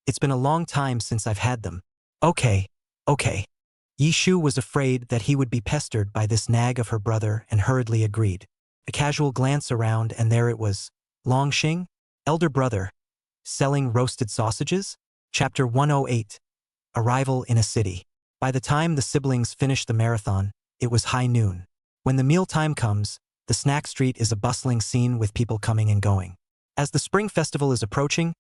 [SPEAKER 2] It's been a long time since I've had them. Okay. Yishu was afraid that he would be pestered by this nag of her brother and hurriedly agreed. A casual glance around and there it was. Longxing, elder brother, selling roasted sausages? Chapter 108. Arrival in a city. By the time the siblings finished the marathon, it was high noon. When the mealtime comes, the snack street is a bustling scene with people coming and going. As the Spring Festival is approaching,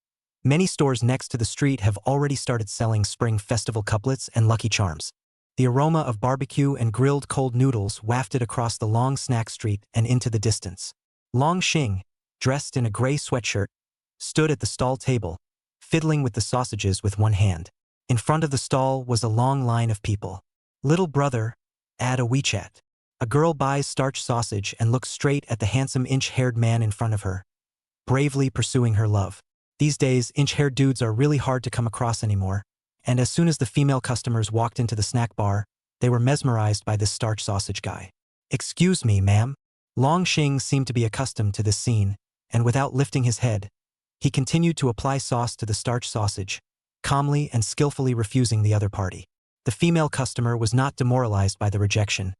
[SPEAKER 2] many stores next to the street have already started selling Spring Festival couplets and Lucky Charms. The aroma of barbecue and grilled cold noodles wafted across the long snack street and into the distance. Longxing, dressed in a gray sweatshirt, stood at the stall table, fiddling with the sausages with one hand. In front of the stall was a long line of people. Little brother, add a WeChat. A girl buys starch sausage and looks straight at the handsome inch-haired man in front of her, bravely pursuing her love. These days, inch-haired dudes are really hard to come across anymore, and as soon as the female customers walked into the snack bar, they were mesmerized by this starch sausage guy. Excuse me, ma'am. Longxing seemed to be accustomed to this scene, and without lifting his head, he continued to apply sauce to the starch sausage, calmly and skillfully refusing the other party. The female customer was not demoralized by the rejection,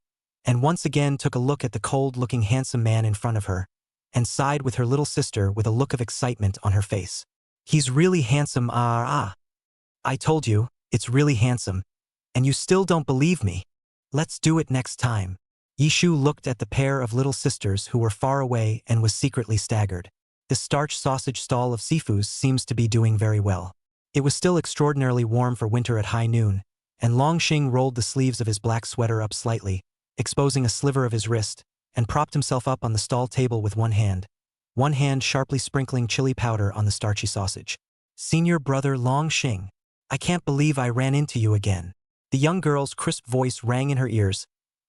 [SPEAKER 2] and once again took a look at the cold-looking handsome man in front of her, and sighed with her little sister with a look of excitement on her face. He's really handsome, I told you, it's really handsome, and you still don't believe me. Let's do it next time. Yishu looked at the pair of little sisters who were far away and was secretly staggered. The starch sausage stall of Sifu's seems to be doing very well. It was still extraordinarily warm for winter at high noon, and Longxing rolled the sleeves of his black sweater up slightly, exposing a sliver of his wrist, and propped himself up on the stall table with one hand sharply sprinkling chili powder on the starchy sausage. Senior brother Longxing, I can't believe I ran into you again. The young girl's crisp voice rang in her ears.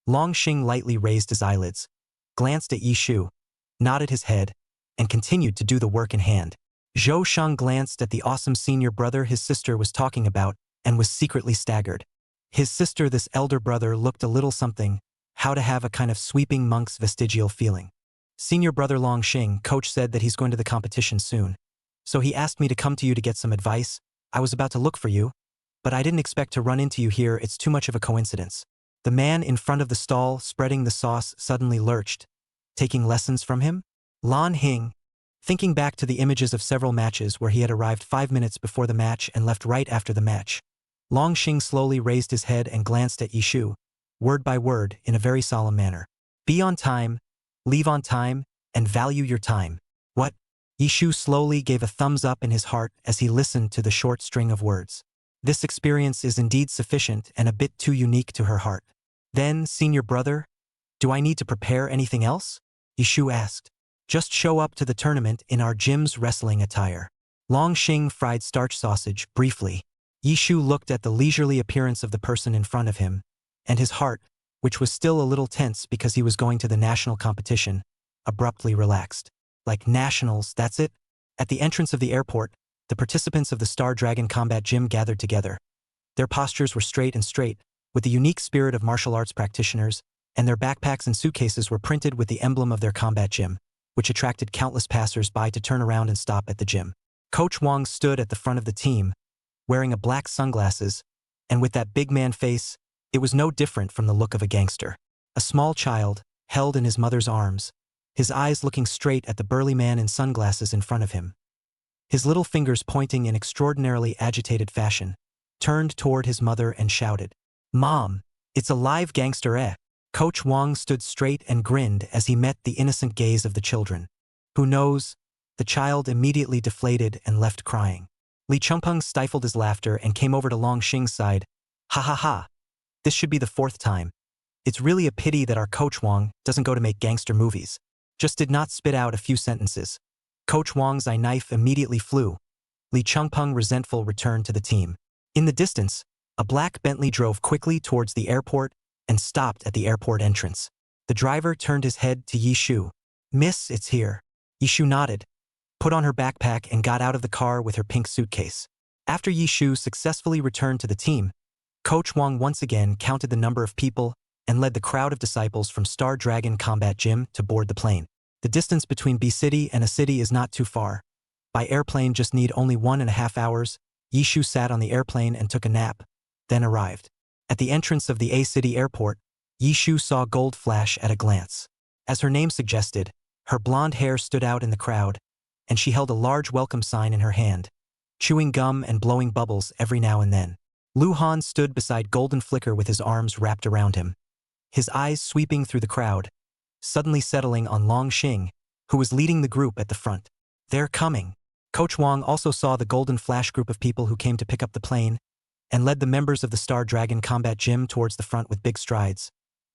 [SPEAKER 2] Longxing lightly raised his eyelids, glanced at Yishu, nodded his head, and continued to do the work in hand. Zhou Shang glanced at the awesome senior brother his sister was talking about and was secretly staggered. His sister, this elder brother, looked a little something, how to have a kind of sweeping monk's vestigial feeling. Senior brother Longxing, coach said that he's going to the competition soon. So he asked me to come to you to get some advice. I was about to look for you, but I didn't expect to run into you here. It's too much of a coincidence. The man in front of the stall spreading the sauce suddenly lurched. Taking lessons from him? Lan Hing, thinking back to the images of several matches where he had arrived 5 minutes before the match and left right after the match. Longxing slowly raised his head and glanced at Yishu, word by word, in a very solemn manner. Be on time, leave on time, and value your time. What? Yishu slowly gave a thumbs up in his heart as he listened to the short string of words. This experience is indeed sufficient and a bit too unique to her heart. Then, senior brother, do I need to prepare anything else? Yishu asked. Just show up to the tournament in our gym's wrestling attire. Longxing fried starch sausage briefly. Yishu looked at the leisurely appearance of the person in front of him, and his heart, which was still a little tense because he was going to the national competition, abruptly relaxed. Like nationals, that's it? At the entrance of the airport, the participants of the Star Dragon Combat Gym gathered together. Their postures were straight, with the unique spirit of martial arts practitioners, and their backpacks and suitcases were printed with the emblem of their combat gym, which attracted countless passers-by to turn around and stop at the gym. Coach Wang stood at the front of the team, wearing a black sunglasses, and with that big man face, it was no different from the look of a gangster. a small child, held in his mother's arms, his eyes looking straight at the burly man in sunglasses in front of him. His little fingers pointing in extraordinarily agitated fashion, turned toward his mother and shouted, "Mom, it's a live gangster eh?" Coach Wang stood straight and grinned as he met the innocent gaze of the children. Who knows? The child immediately deflated and left crying. Li Chungpeng stifled his laughter and came over to Long Xing's side. "Ha ha ha. This should be the 4th time. It's really a pity that our Coach Wang doesn't go to make gangster movies." Just did not spit out a few sentences. Coach Wang's eye knife immediately flew. Li Chungpeng, resentful, returned to the team. In the distance, a black Bentley drove quickly towards the airport and stopped at the airport entrance. The driver turned his head to Yi Shu. "Miss, it's here." Yi Shu nodded, put on her backpack and got out of the car with her pink suitcase. After Yi Shu successfully returned to the team, Coach Wang once again counted the number of people and led the crowd of disciples from Star Dragon Combat Gym to board the plane. The distance between B City and A City is not too far. By airplane just need only 1.5 hours. Yi Shu sat on the airplane and took a nap, then arrived. At the entrance of the A City airport, Yi Shu saw Gold flash at a glance. As her name suggested, her blonde hair stood out in the crowd, and she held a large welcome sign in her hand, chewing gum and blowing bubbles every now and then. Lu Han stood beside Golden Flicker with his arms wrapped around him, his eyes sweeping through the crowd, suddenly settling on Long Xing, who was leading the group at the front. "They're coming." Coach Wang also saw the Golden Flash group of people who came to pick up the plane and led the members of the Star Dragon Combat Gym towards the front with big strides,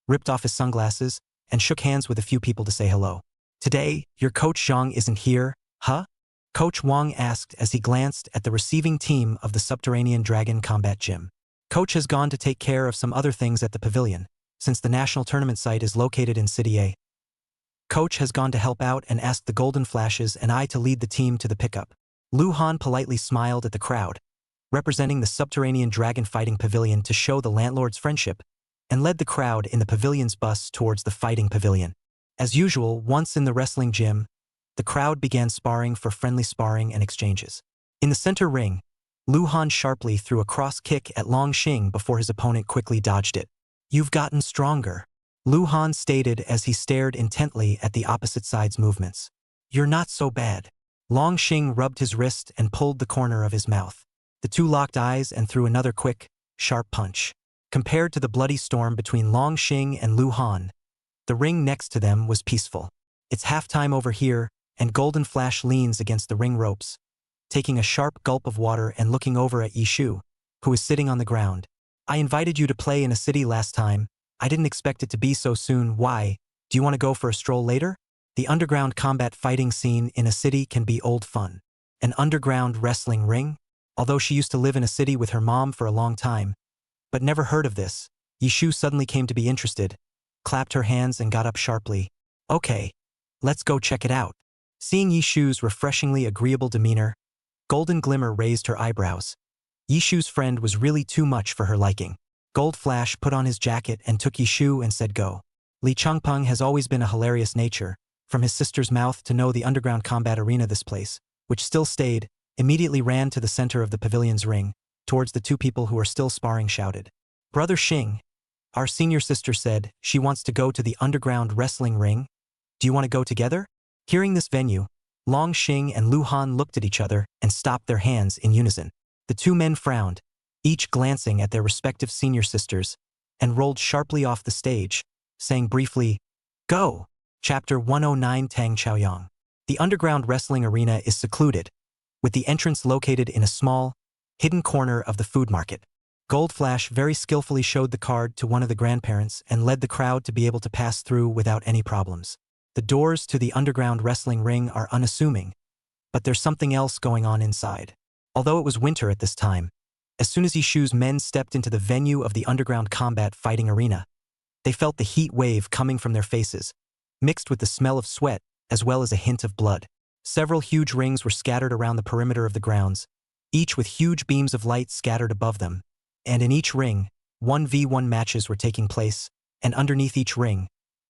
[SPEAKER 2] ripped off his sunglasses, and shook hands with a few people to say hello. "Today, your Coach Zhang isn't here, huh?" Coach Wang asked as he glanced at the receiving team of the Subterranean Dragon Combat Gym. "Coach has gone to take care of some other things at the pavilion, since the national tournament site is located in City A. Coach has gone to help out and asked the Golden Flashes and I to lead the team to the pickup." Lu Han politely smiled at the crowd, representing the Subterranean Dragon Fighting Pavilion to show the landlord's friendship, and led the crowd in the pavilion's bus towards the fighting pavilion. As usual, once in the wrestling gym, the crowd began sparring for friendly sparring and exchanges. In the center ring, Lu Han sharply threw a cross kick at Long Xing before his opponent quickly dodged it. "You've gotten stronger," Lu Han stated as he stared intently at the opposite side's movements. "You're not so bad." Long Xing rubbed his wrist and pulled the corner of his mouth. The two locked eyes and threw another quick, sharp punch. Compared to the bloody storm between Long Xing and Lu Han, the ring next to them was peaceful. "It's halftime over here," and Golden Flash leans against the ring ropes, taking a sharp gulp of water and looking over at Yi Shu, who is sitting on the ground. "I invited you to play in A City last time. I didn't expect it to be so soon. Why? Do you want to go for a stroll later?" The underground combat fighting scene in A City can be old fun. An underground wrestling ring? Although she used to live in A City with her mom for a long time, but never heard of this, Yi Shu suddenly came to be interested, clapped her hands and got up sharply. "Okay, let's go check it out." Seeing Yi Shu's refreshingly agreeable demeanor, Golden Glimmer raised her eyebrows. Yi Shu's friend was really too much for her liking. Gold Flash put on his jacket and took Yi Shu and said go. Li Chungpeng has always been a hilarious nature, from his sister's mouth to know the underground combat arena. This place, which still stayed, immediately ran to the center of the pavilion's ring, towards the two people who were still sparring, shouted, "Brother Xing, our senior sister said she wants to go to the underground wrestling ring. Do you want to go together?" Hearing this venue, Long Xing and Lu Han looked at each other and stopped their hands in unison. The two men frowned, each glancing at their respective senior sisters, and rolled sharply off the stage, saying briefly, "Go!" Chapter 109 Tang Chaoyang. The underground wrestling arena is secluded, with the entrance located in a small, hidden corner of the food market. Gold Flash very skillfully showed the card to one of the grandparents and led the crowd to be able to pass through without any problems. The doors to the underground wrestling ring are unassuming, but there's something else going on inside. Although it was winter at this time, as soon as Yi Shu's men stepped into the venue of the underground combat fighting arena, they felt the heat wave coming from their faces, mixed with the smell of sweat as well as a hint of blood. Several huge rings were scattered around the perimeter of the grounds, each with huge beams of light scattered above them, and in each ring, 1v1 matches were taking place, and underneath each ring,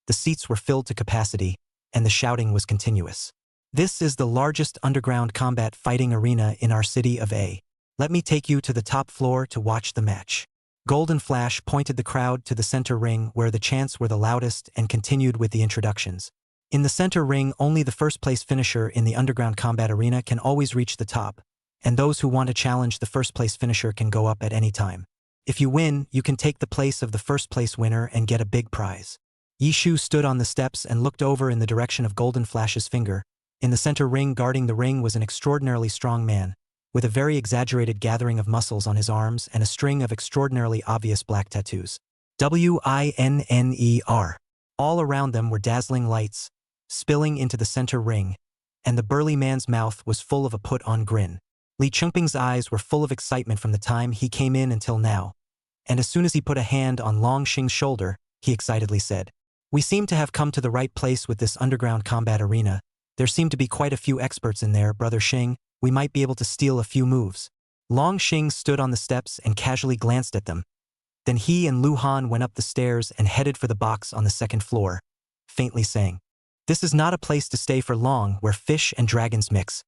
[SPEAKER 2] the seats were filled to capacity, and the shouting was continuous. This is the largest underground combat fighting arena in our city of A. Let me take you to the top floor to watch the match. Golden Flash pointed the crowd to the center ring where the chants were the loudest and continued with the introductions. In the center ring, only the first-place finisher in the underground combat arena can always reach the top, and those who want to challenge the first-place finisher can go up at any time. If you win, you can take the place of the first-place winner and get a big prize. Yishu stood on the steps and looked over in the direction of Golden Flash's finger. In the center ring, guarding the ring, was an extraordinarily strong man, with a very exaggerated gathering of muscles on his arms and a string of extraordinarily obvious black tattoos. WINNER. All around them were dazzling lights, spilling into the center ring, and the burly man's mouth was full of a put-on grin. Li Chengping's eyes were full of excitement from the time he came in until now, and as soon as he put a hand on Long Xing's shoulder, he excitedly said, "We seem to have come to the right place with this underground combat arena. There seem to be quite a few experts in there, Brother Xing. We might be able to steal a few moves." Long Xing stood on the steps and casually glanced at them. Then he and Lu Han went up the stairs and headed for the box on the second floor, faintly saying, "This is not a place to stay for long where fish and dragons mix.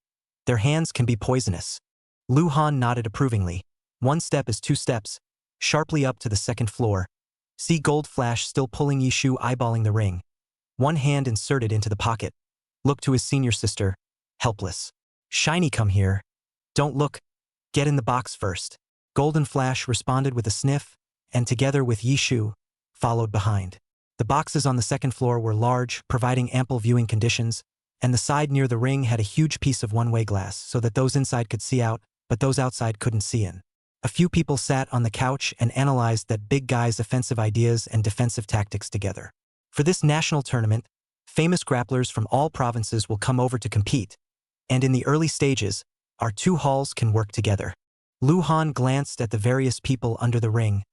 [SPEAKER 2] Their hands can be poisonous." Lu Han nodded approvingly. One step is two steps, sharply up to the second floor. See Gold Flash still pulling Yishu, eyeballing the ring. One hand inserted into the pocket. Look to his senior sister, helpless. "Shiny, come here. Don't look. Get in the box first." Golden Flash responded with a sniff, and together with Yishu, followed behind. The boxes on the second floor were large, providing ample viewing conditions, and the side near the ring had a huge piece of one-way glass so that those inside could see out, but those outside couldn't see in. A few people sat on the couch and analyzed that big guy's offensive ideas and defensive tactics together. For this national tournament, famous grapplers from all provinces will come over to compete, and in the early stages, our two halls can work together. Lu Han glanced at the various people under the ring,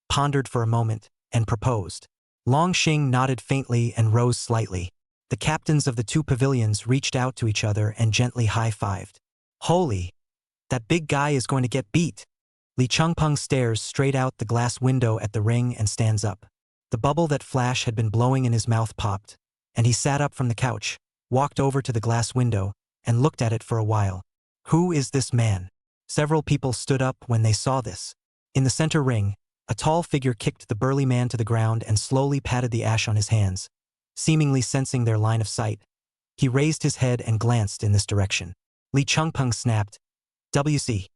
[SPEAKER 2] pondered for a moment, and proposed. Long Xing nodded faintly and rose slightly. The captains of the two pavilions reached out to each other and gently high-fived. "Holy! That big guy is going to get beat." Li Chengpeng stares straight out the glass window at the ring and stands up. The bubble that Flash had been blowing in his mouth popped, and he sat up from the couch, walked over to the glass window, and looked at it for a while. Who is this man? Several people stood up when they saw this. In the center ring, a tall figure kicked the burly man to the ground and slowly patted the ash on his hands. Seemingly sensing their line of sight, he raised his head and glanced in this direction. Li Chengpeng snapped, "WC.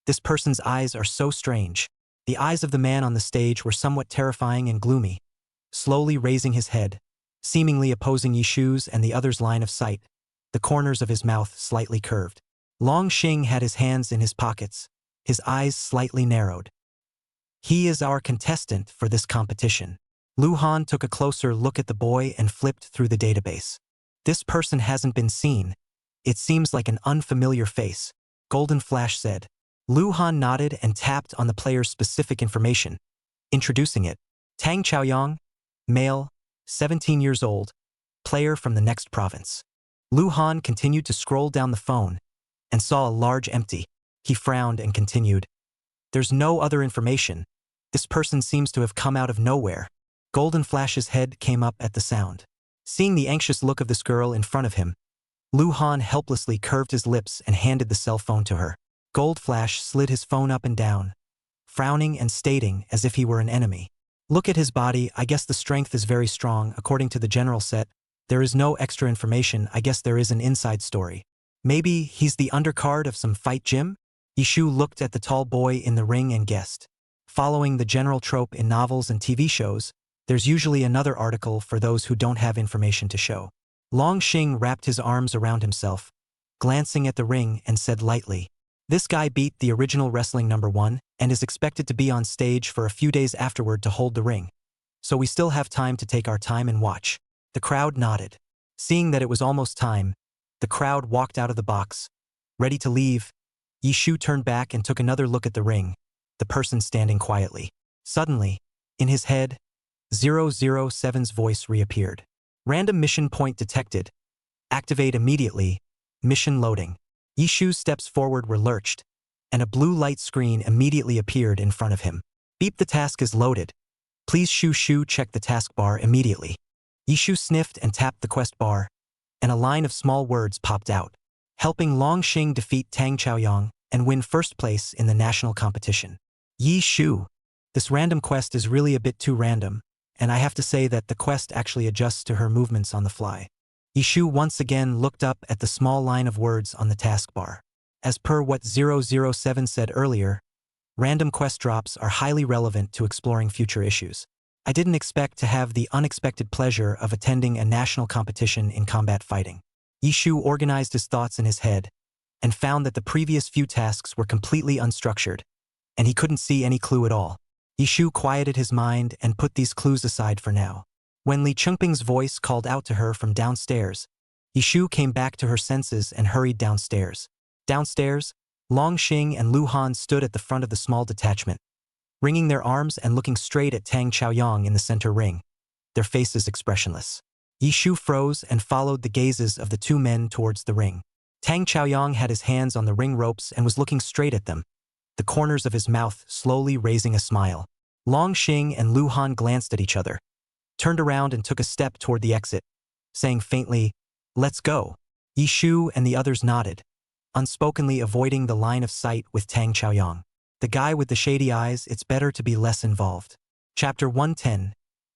[SPEAKER 2] This person's eyes are so strange." The eyes of the man on the stage were somewhat terrifying and gloomy. Slowly raising his head, seemingly opposing Yishu's and the other's line of sight, the corners of his mouth slightly curved. Long Xing had his hands in his pockets, his eyes slightly narrowed. "He is our contestant for this competition." Lu Han took a closer look at the boy and flipped through the database. "This person hasn't been seen. It seems like an unfamiliar face," Golden Flash said. Lu Han nodded and tapped on the player's specific information, introducing it. Tang Chaoyang, male, 17 years old, player from the next province. Lu Han continued to scroll down the phone and saw a large empty. He frowned and continued. "There's no other information. This person seems to have come out of nowhere." Golden Flash's head came up at the sound. Seeing the anxious look of this girl in front of him, Lu Han helplessly curved his lips and handed the cell phone to her. Gold Flash slid his phone up and down, frowning and stating as if he were an enemy. "Look at his body. I guess the strength is very strong, according to the general set. There is no extra information. I guess there is an inside story. Maybe he's the undercard of some fight gym?" Yishu looked at the tall boy in the ring and guessed. Following the general trope in novels and TV shows, there's usually another article for those who don't have information to show. Long Xing wrapped his arms around himself, glancing at the ring, and said lightly, "This guy beat the original wrestling #1 and is expected to be on stage for a few days afterward to hold the ring. So we still have time to take our time and watch." The crowd nodded. Seeing that it was almost time, the crowd walked out of the box. Ready to leave, Yishu turned back and took another look at the ring, the person standing quietly. Suddenly, in his head, 007's voice reappeared. "Random mission point detected. Activate immediately. Mission loading." Yishu's steps forward were lurched, and a blue light screen immediately appeared in front of him. "Beep, the task is loaded. Please Shu check the taskbar immediately." Yishu sniffed and tapped the quest bar, and a line of small words popped out. "Helping Long Xing defeat Tang Chaoyang and win first place in the national competition." Yishu, This random quest is really a bit too random, and I have to say that the quest actually adjusts to her movements on the fly. Yishu once again looked up at the small line of words on the taskbar. As per what 007 said earlier, random quest drops are highly relevant to exploring future issues. I didn't expect to have the unexpected pleasure of attending a national competition in combat fighting. Yishu organized his thoughts in his head and found that the previous few tasks were completely unstructured, and he couldn't see any clue at all. Yishu quieted his mind and put these clues aside for now. When Li Chengping's voice called out to her from downstairs, Yishu came back to her senses and hurried downstairs. Downstairs, Long Xing and Lu Han stood at the front of the small detachment, wringing their arms and looking straight at Tang Chaoyang in the center ring, their faces expressionless. Yishu froze and followed the gazes of the two men towards the ring. Tang Chaoyang had his hands on the ring ropes and was looking straight at them, the corners of his mouth slowly raising a smile. Long Xing and Lu Han glanced at each other, turned around and took a step toward the exit, saying faintly, "Let's go." Yishu and the others nodded, unspokenly avoiding the line of sight with Tang Chaoyang. The guy with the shady eyes, it's better to be less involved. Chapter 110.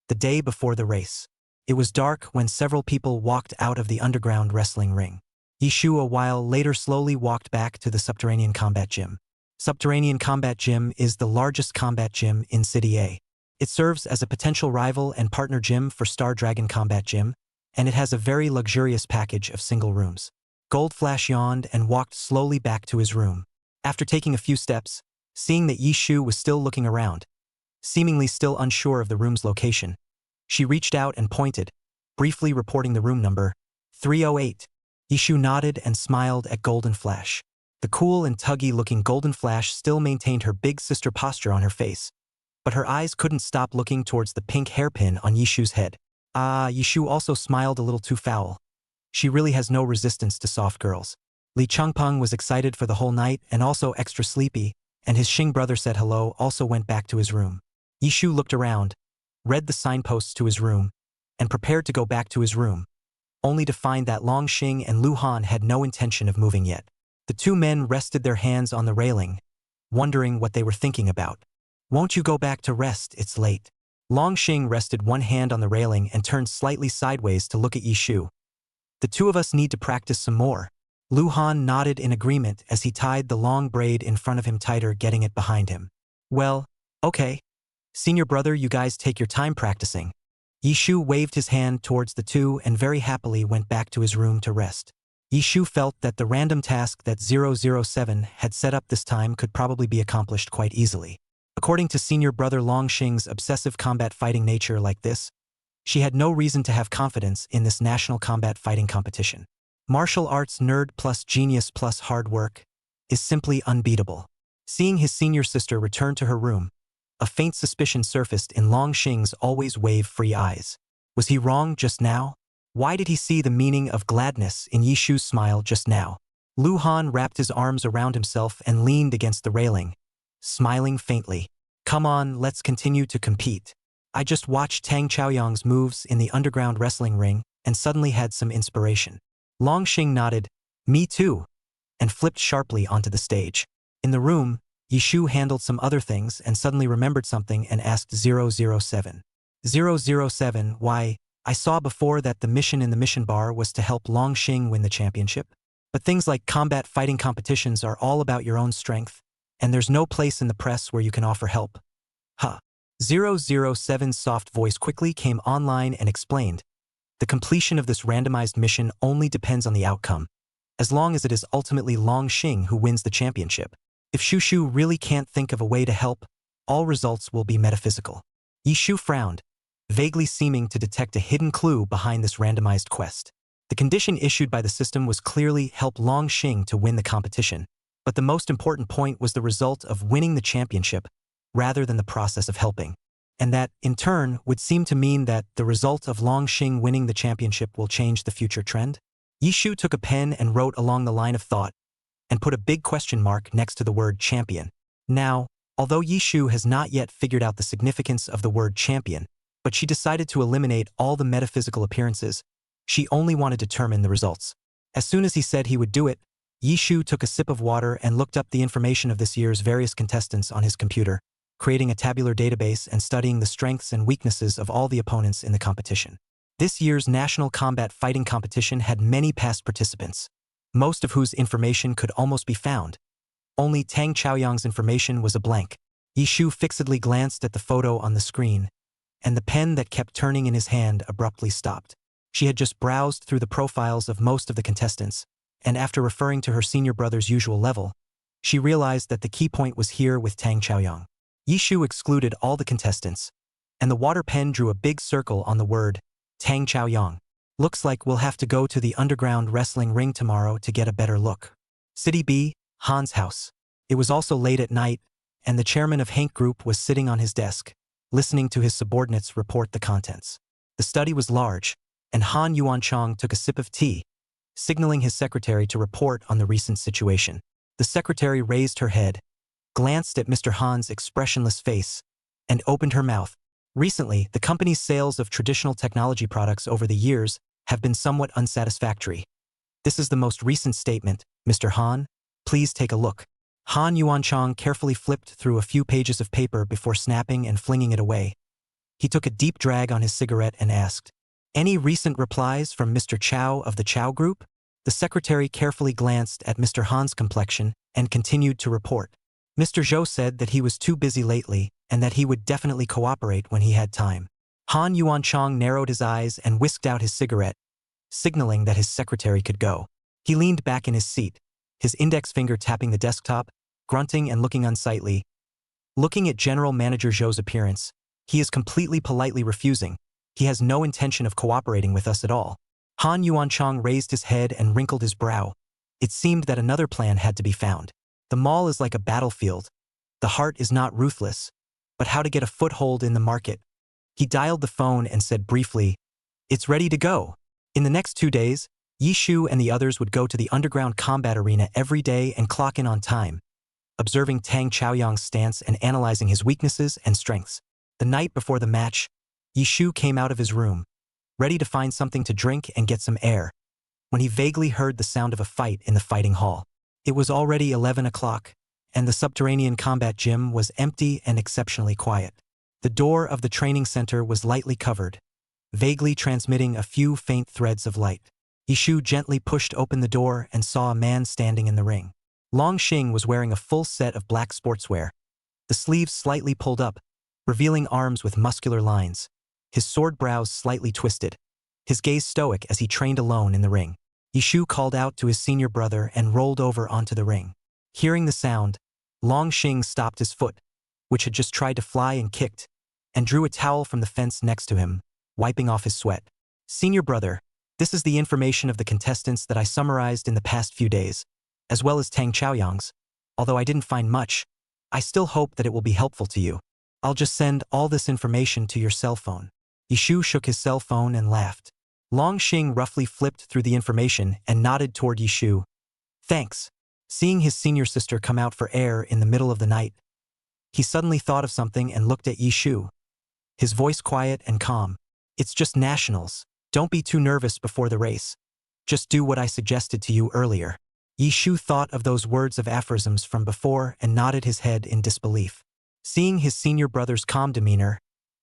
[SPEAKER 2] The day before the race. It was dark when several people walked out of the underground wrestling ring. Yishu a while later slowly walked back to the Subterranean Combat Gym. Subterranean Combat Gym is the largest combat gym in City A. It serves as a potential rival and partner gym for Star Dragon Combat Gym, and it has a very luxurious package of single rooms. Goldflash yawned and walked slowly back to his room. After taking a few steps, seeing that Yishu was still looking around, seemingly still unsure of the room's location, she reached out and pointed, briefly reporting the room number, 308. Yishu nodded and smiled at Golden Flash. The cool and tuggy-looking Golden Flash still maintained her big sister posture on her face, but her eyes couldn't stop looking towards the pink hairpin on Yishu's head. Yishu also smiled a little too foul. She really has no resistance to soft girls. Li Chengpeng was excited for the whole night and also extra sleepy, and his Xing brother said hello also went back to his room. Yishu looked around, read the signposts to his room, and prepared to go back to his room, only to find that Long Xing and Lu Han had no intention of moving yet. The two men rested their hands on the railing, wondering what they were thinking about. "Won't you go back to rest? It's late." Long Xing rested one hand on the railing and turned slightly sideways to look at Yishu. "The two of us need to practice some more." Lu Han nodded in agreement as he tied the long braid in front of him tighter, getting it behind him. "Well, okay. Senior brother, you guys take your time practicing." Yishu waved his hand towards the two and very happily went back to his room to rest. Yishu felt that the random task that 007 had set up this time could probably be accomplished quite easily. According to senior brother Long Xing's obsessive combat fighting nature like this, she had no reason to have confidence in this national combat fighting competition. Martial arts nerd plus genius plus hard work is simply unbeatable. Seeing his senior sister return to her room, a faint suspicion surfaced in Long Xing's always wave-free eyes. Was he wrong just now? Why did he see the meaning of gladness in Yishu's smile just now? Lu Han wrapped his arms around himself and leaned against the railing, smiling faintly. "Come on, let's continue to compete. I just watched Tang Chaoyang's moves in the underground wrestling ring and suddenly had some inspiration." Long Xing nodded, "Me too," and flipped sharply onto the stage. In the room, Yishu handled some other things and suddenly remembered something and asked 007. 007, why, I saw before that the mission in the mission bar was to help Long Xing win the championship. But things like combat fighting competitions are all about your own strength, and there's no place in the press where you can offer help. Huh. 007's soft voice quickly came online and explained, "The completion of this randomized mission only depends on the outcome, as long as it is ultimately Long Xing who wins the championship. If Shushu really can't think of a way to help, all results will be metaphysical." Yishu frowned, vaguely seeming to detect a hidden clue behind this randomized quest. The condition issued by the system was clearly help Long Xing to win the competition, but the most important point was the result of winning the championship rather than the process of helping. And that, in turn, would seem to mean that the result of Long Xing winning the championship will change the future trend. Yishu took a pen and wrote along the line of thought, and put a big question mark next to the word champion. Now, although Yishu has not yet figured out the significance of the word champion, but she decided to eliminate all the metaphysical appearances, she only wanted to determine the results. As soon as he said he would do it, Yishu took a sip of water and looked up the information of this year's various contestants on his computer, creating a tabular database and studying the strengths and weaknesses of all the opponents in the competition. This year's National Combat Fighting Competition had many past participants, most of whose information could almost be found. Only Tang Chaoyang's information was a blank. Yishu fixedly glanced at the photo on the screen, and the pen that kept turning in his hand abruptly stopped. She had just browsed through the profiles of most of the contestants, and after referring to her senior brother's usual level, she realized that the key point was here with Tang Chaoyang. Yishu excluded all the contestants, and the water pen drew a big circle on the word Tang Chaoyang. Looks like we'll have to go to the underground wrestling ring tomorrow to get a better look. City B, Han's house. It was also late at night, and the chairman of Hank Group was sitting on his desk, listening to his subordinates report the contents. The study was large, and Han Yuanchang took a sip of tea, signaling his secretary to report on the recent situation. The secretary raised her head, glanced at Mr. Han's expressionless face, and opened her mouth. Recently, the company's sales of traditional technology products over the years have been somewhat unsatisfactory. This is the most recent statement, Mr. Han. Please take a look. Han Yuanchang carefully flipped through a few pages of paper before snapping and flinging it away. He took a deep drag on his cigarette and asked, "Any recent replies from Mr. Chow of the Chow Group?" The secretary carefully glanced at Mr. Han's complexion and continued to report. Mr. Zhou said that he was too busy lately and that he would definitely cooperate when he had time. Han Yuanchang narrowed his eyes and whisked out his cigarette, signaling that his secretary could go. He leaned back in his seat, his index finger tapping the desktop, grunting and looking unsightly. Looking at General Manager Zhou's appearance, he is completely politely refusing. He has no intention of cooperating with us at all. Han Yuanchang raised his head and wrinkled his brow. It seemed that another plan had to be found. The mall is like a battlefield. The heart is not ruthless, but how to get a foothold in the market. He dialed the phone and said briefly, "It's ready to go." In the next 2 days, Yishu and the others would go to the underground combat arena every day and clock in on time, observing Tang Chaoyang's stance and analyzing his weaknesses and strengths. The night before the match, Yishu came out of his room, ready to find something to drink and get some air, when he vaguely heard the sound of a fight in the fighting hall. It was already 11 o'clock, and the subterranean combat gym was empty and exceptionally quiet. The door of the training center was lightly covered, vaguely transmitting a few faint threads of light. Yishu gently pushed open the door and saw a man standing in the ring. Long Xing was wearing a full set of black sportswear, the sleeves slightly pulled up, revealing arms with muscular lines, his sword brows slightly twisted, his gaze stoic as he trained alone in the ring. Yishu called out to his senior brother and rolled over onto the ring. Hearing the sound, Long Xing stopped his foot, which had just tried to fly and kicked, and drew a towel from the fence next to him, wiping off his sweat. "Senior brother, this is the information of the contestants that I summarized in the past few days, as well as Tang Chaoyang's. Although I didn't find much, I still hope that it will be helpful to you. I'll just send all this information to your cell phone." Yishu shook his cell phone and laughed. Long Xing roughly flipped through the information and nodded toward Yishu. "Thanks." Seeing his senior sister come out for air in the middle of the night, he suddenly thought of something and looked at Yishu, his voice quiet and calm. "It's just nationals. Don't be too nervous before the race. Just do what I suggested to you earlier." Yishu thought of those words of aphorisms from before and nodded his head in disbelief. Seeing his senior brother's calm demeanor,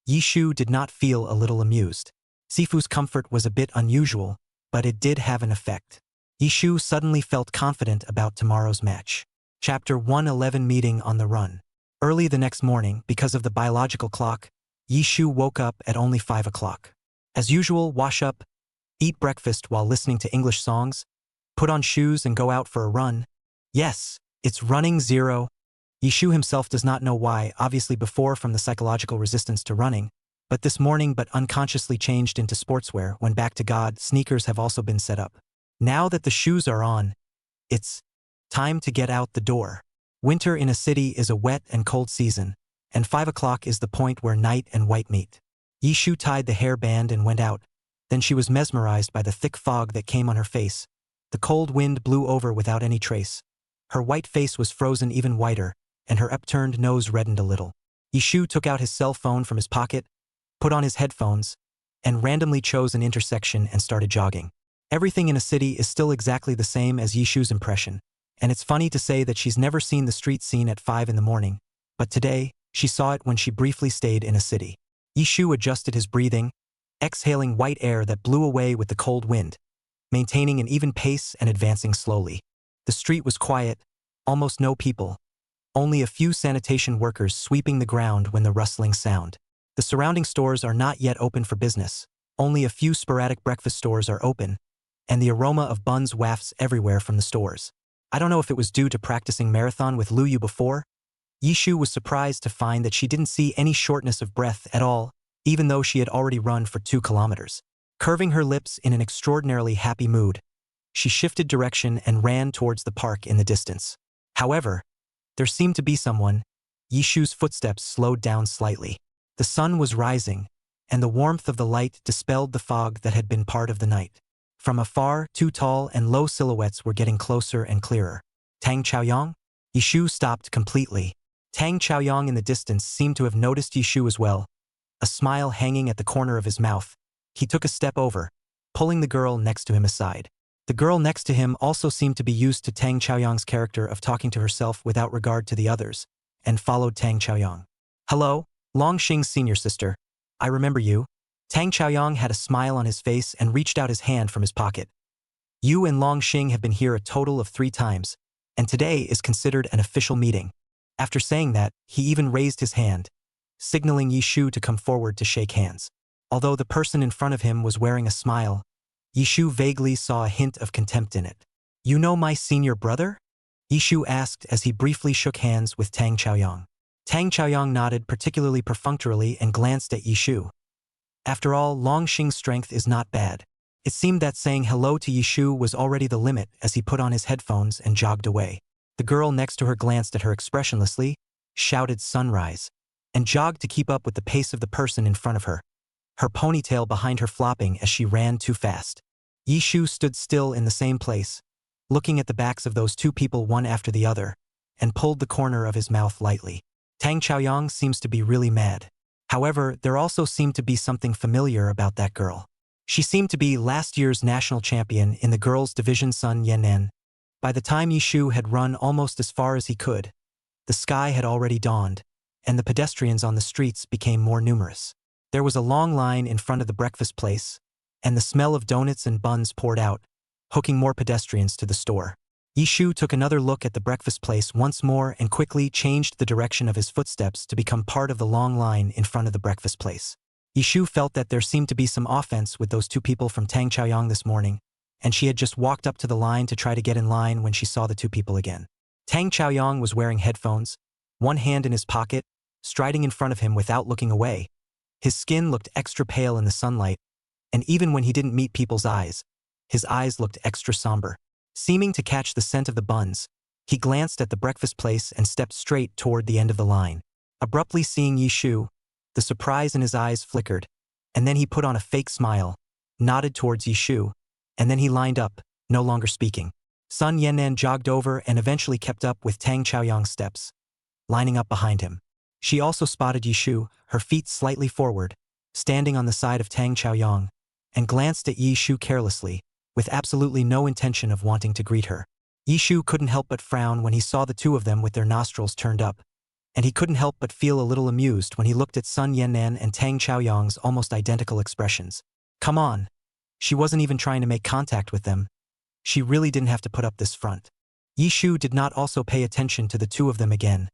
[SPEAKER 2] Yishu did not feel a little amused. Sifu's comfort was a bit unusual, but it did have an effect. Yishu suddenly felt confident about tomorrow's match. Chapter 111 Meeting on the Run. Early the next morning, because of the biological clock, Yishu woke up at only 5 o'clock. As usual, wash up, eat breakfast while listening to English songs, put on shoes and go out for a run. Yes, it's running 0. Yishu himself does not know why, obviously before from the psychological resistance to running, but this morning but unconsciously changed into sportswear when back to God, sneakers have also been set up. Now that the shoes are on, it's time to get out the door. Winter in a city is a wet and cold season, and 5 o'clock is the point where night and white meet. Yishu tied the hairband and went out. Then she was mesmerized by the thick fog that came on her face. The cold wind blew over without any trace. Her white face was frozen even whiter, and her upturned nose reddened a little. Yishu took out his cell phone from his pocket, put on his headphones, and randomly chose an intersection and started jogging. Everything in a city is still exactly the same as Yishu's impression, and it's funny to say that she's never seen the street scene at 5 in the morning, but today, She saw it when she briefly stayed in a city. Yishu adjusted his breathing, exhaling white air that blew away with the cold wind, maintaining an even pace and advancing slowly. The street was quiet, almost no people, only a few sanitation workers sweeping the ground when the rustling sound. The surrounding stores are not yet open for business. Only a few sporadic breakfast stores are open, and the aroma of buns wafts everywhere from the stores. I don't know if it was due to practicing marathon with Lu Yu before. Yishu was surprised to find that she didn't see any shortness of breath at all, even though she had already run for 2 kilometers. Curving her lips in an extraordinarily happy mood, she shifted direction and ran towards the park in the distance. However, there seemed to be someone. Yishu's footsteps slowed down slightly. The sun was rising, and the warmth of the light dispelled the fog that had been part of the night. From afar, 2 tall and low silhouettes were getting closer and clearer. Tang Chaoyang? Yishu stopped completely. Tang Chaoyang in the distance seemed to have noticed Yishu as well, a smile hanging at the corner of his mouth. He took a step over, pulling the girl next to him aside. The girl next to him also seemed to be used to Tang Chaoyang's character of talking to herself without regard to the others, and followed Tang Chaoyang. "Hello, Long Xing's senior sister. I remember you." Tang Chaoyang had a smile on his face and reached out his hand from his pocket. "You and Long Xing have been here a total of 3 times, and today is considered an official meeting." After saying that, he even raised his hand, signaling Yishu to come forward to shake hands. Although the person in front of him was wearing a smile, Yishu vaguely saw a hint of contempt in it. "You know my senior brother?" Yishu asked as he briefly shook hands with Tang Chaoyang. Tang Chaoyang nodded particularly perfunctorily and glanced at Yishu. After all, Long Xing's strength is not bad. It seemed that saying hello to Yishu was already the limit as he put on his headphones and jogged away. The girl next to her glanced at her expressionlessly, shouted "sunrise," and jogged to keep up with the pace of the person in front of her, her ponytail behind her flopping as she ran too fast. Yishu stood still in the same place, looking at the backs of those 2 people one after the other, and pulled the corner of his mouth lightly. Tang Chaoyang seems to be really mad. However, there also seemed to be something familiar about that girl. She seemed to be last year's national champion in the girls' division Sun Yannan. By the time Yishu had run almost as far as he could, the sky had already dawned, and the pedestrians on the streets became more numerous. There was a long line in front of the breakfast place, and the smell of donuts and buns poured out, hooking more pedestrians to the store. Yishu took another look at the breakfast place once more and quickly changed the direction of his footsteps to become part of the long line in front of the breakfast place. Yishu felt that there seemed to be some offense with those 2 people from Tang Chaoyang this morning, and she had just walked up to the line to try to get in line when she saw the 2 people again. Tang Chaoyang was wearing headphones, one hand in his pocket, striding in front of him without looking away. His skin looked extra pale in the sunlight, and even when he didn't meet people's eyes, his eyes looked extra somber. Seeming to catch the scent of the buns, he glanced at the breakfast place and stepped straight toward the end of the line. Abruptly seeing Yishu, the surprise in his eyes flickered, and then he put on a fake smile, nodded towards Yishu, and then he lined up, no longer speaking. Sun Yannan jogged over and eventually kept up with Tang Chaoyang's steps, lining up behind him. She also spotted Yishu, her feet slightly forward, standing on the side of Tang Chaoyang, and glanced at Yishu carelessly, with absolutely no intention of wanting to greet her. Yishu couldn't help but frown when he saw the 2 of them with their nostrils turned up, and he couldn't help but feel a little amused when he looked at Sun Yannan and Tang Chaoyang's almost identical expressions. Come on. She wasn't even trying to make contact with them. She really didn't have to put up this front. Yishu did not also pay attention to the 2 of them again,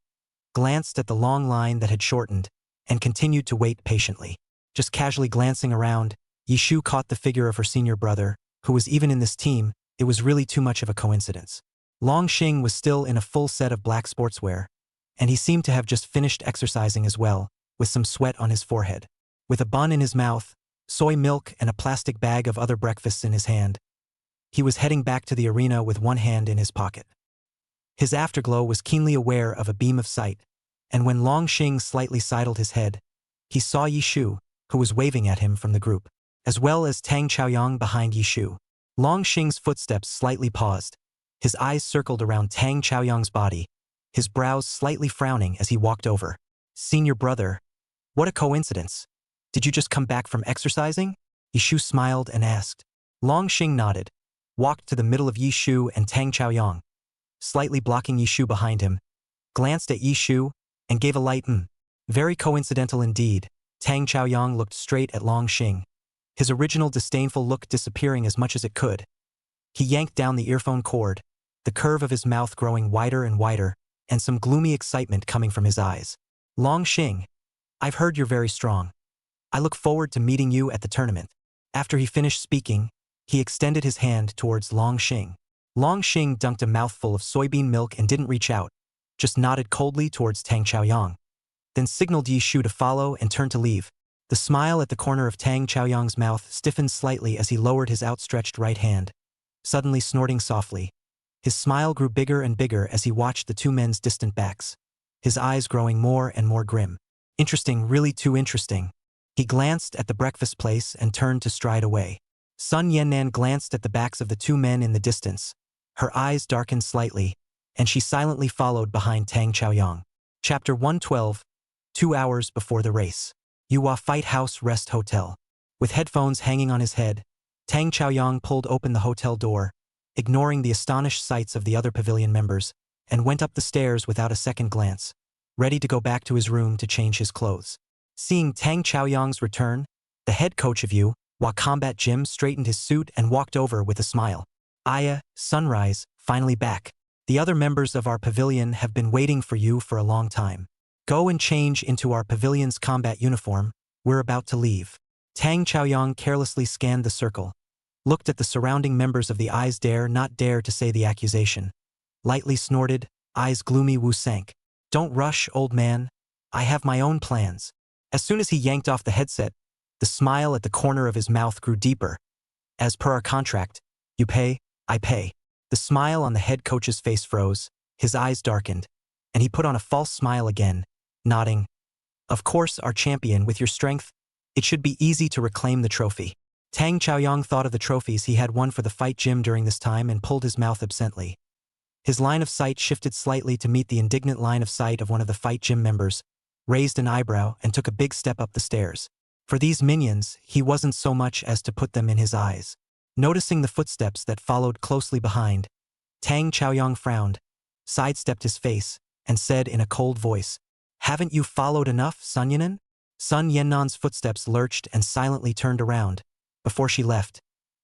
[SPEAKER 2] glanced at the long line that had shortened, and continued to wait patiently. Just casually glancing around, Yishu caught the figure of her senior brother, who was even in this team. It was really too much of a coincidence. Long Xing was still in a full set of black sportswear, and he seemed to have just finished exercising as well, with some sweat on his forehead. With a bun in his mouth, soy milk and a plastic bag of other breakfasts in his hand, he was heading back to the arena with one hand in his pocket. His afterglow was keenly aware of a beam of sight, and when Long Xing slightly sidled his head, he saw Yishu, who was waving at him from the group, as well as Tang Chaoyang behind Yishu. Long Xing's footsteps slightly paused. His eyes circled around Tang Chaoyang's body, his brows slightly frowning as he walked over. Senior brother, what a coincidence. Did you just come back from exercising? Yishu smiled and asked. Long Xing nodded, walked to the middle of Yishu and Tang Chaoyang, slightly blocking Yishu behind him, glanced at Yishu, and gave a light Very coincidental indeed. Tang Chaoyang looked straight at Long Xing, his original disdainful look disappearing as much as it could. He yanked down the earphone cord, the curve of his mouth growing wider and wider, and some gloomy excitement coming from his eyes. Long Xing, I've heard you're very strong. I look forward to meeting you at the tournament. After he finished speaking, he extended his hand towards Long Xing. Long Xing dunked a mouthful of soybean milk and didn't reach out, just nodded coldly towards Tang Chaoyang, then signaled Yi Shu to follow and turned to leave. The smile at the corner of Tang Chaoyang's mouth stiffened slightly as he lowered his outstretched right hand, suddenly snorting softly. His smile grew bigger and bigger as he watched the two men's distant backs, his eyes growing more and more grim. Interesting, really too interesting. He glanced at the breakfast place and turned to stride away. Sun Yannan glanced at the backs of the two men in the distance. Her eyes darkened slightly, and she silently followed behind Tang Chaoyang. Chapter 112, 2 hours before the race. Yuhua Fight House Rest Hotel. With headphones hanging on his head, Tang Chaoyang pulled open the hotel door, ignoring the astonished sights of the other pavilion members, and went up the stairs without a second glance, ready to go back to his room to change his clothes. Seeing Tang Chaoyang's return, the head coach of Yuhua Combat Gym straightened his suit and walked over with a smile. Aya, Sunrise, finally back. The other members of our pavilion have been waiting for you for a long time. Go and change into our pavilion's combat uniform. We're about to leave. Tang Chaoyang carelessly scanned the circle, looked at the surrounding members of the eyes dare not dare to say the accusation. Lightly snorted, eyes gloomy Wu sank. Don't rush, old man. I have my own plans. As soon as he yanked off the headset, the smile at the corner of his mouth grew deeper. As per our contract, you pay, I pay. The smile on the head coach's face froze, his eyes darkened, and he put on a false smile again, nodding. Of course, our champion, with your strength, it should be easy to reclaim the trophy. Tang Chaoyang thought of the trophies he had won for the fight gym during this time and pulled his mouth absently. His line of sight shifted slightly to meet the indignant line of sight of one of the fight gym members, raised an eyebrow and took a big step up the stairs. For these minions, he wasn't so much as to put them in his eyes. Noticing the footsteps that followed closely behind, Tang Chaoyang frowned, sidestepped his face, and said in a cold voice, Haven't you followed enough, Sun Yannan? Sun Yannan's footsteps lurched and silently turned around. Before she left,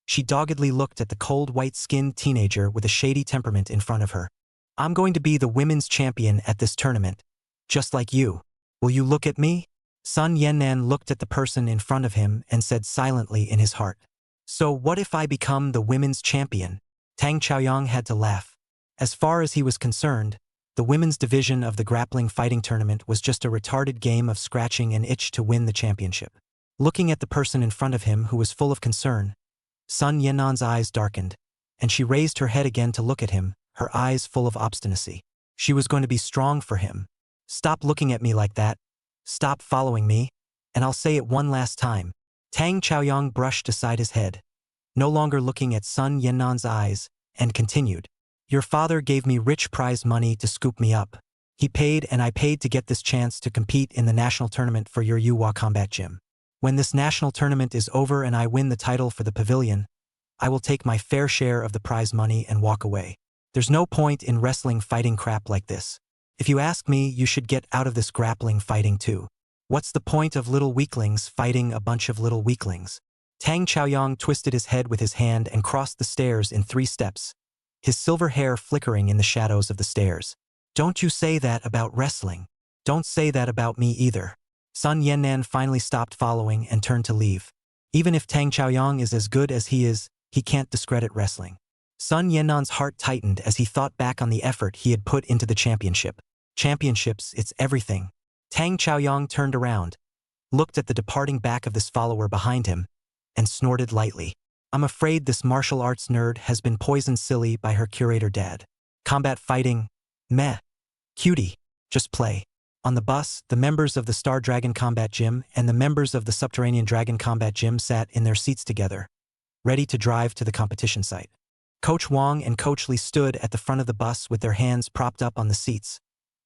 [SPEAKER 2] she doggedly looked at the cold white-skinned teenager with a shady temperament in front of her. I'm going to be the women's champion at this tournament, just like you. Will you look at me? Sun Yannan looked at the person in front of him and said silently in his heart, So what if I become the women's champion? Tang Chaoyang had to laugh. As far as he was concerned, the women's division of the grappling fighting tournament was just a retarded game of scratching an itch to win the championship. Looking at the person in front of him who was full of concern, Sun Yannan's eyes darkened, and she raised her head again to look at him, her eyes full of obstinacy. She was going to be strong for him. Stop looking at me like that. Stop following me, and I'll say it one last time. Tang Chaoyang brushed aside his head, no longer looking at Sun Yannan's eyes, and continued. Your father gave me rich prize money to scoop me up. He paid and I paid to get this chance to compete in the national tournament for your Yuhua Combat Gym. When this national tournament is over and I win the title for the pavilion, I will take my fair share of the prize money and walk away. There's no point in wrestling fighting crap like this. If you ask me, you should get out of this grappling fighting too. What's the point of little weaklings fighting a bunch of little weaklings? Tang Chaoyang twisted his head with his hand and crossed the stairs in 3 steps, his silver hair flickering in the shadows of the stairs. Don't you say that about wrestling. Don't say that about me either. Sun Yannan finally stopped following and turned to leave. Even if Tang Chaoyang is as good as he is, he can't discredit wrestling. Sun Yannan's heart tightened as he thought back on the effort he had put into the championship. Championships, it's everything. Tang Chaoyang turned around, looked at the departing back of this follower behind him, and snorted lightly. I'm afraid this martial arts nerd has been poisoned silly by her curator dad. Combat fighting? Meh. Cutie. Just play. On the bus, the members of the Star Dragon Combat Gym and the members of the Subterranean Dragon Combat Gym sat in their seats together, ready to drive to the competition site. Coach Wang and Coach Li stood at the front of the bus with their hands propped up on the seats,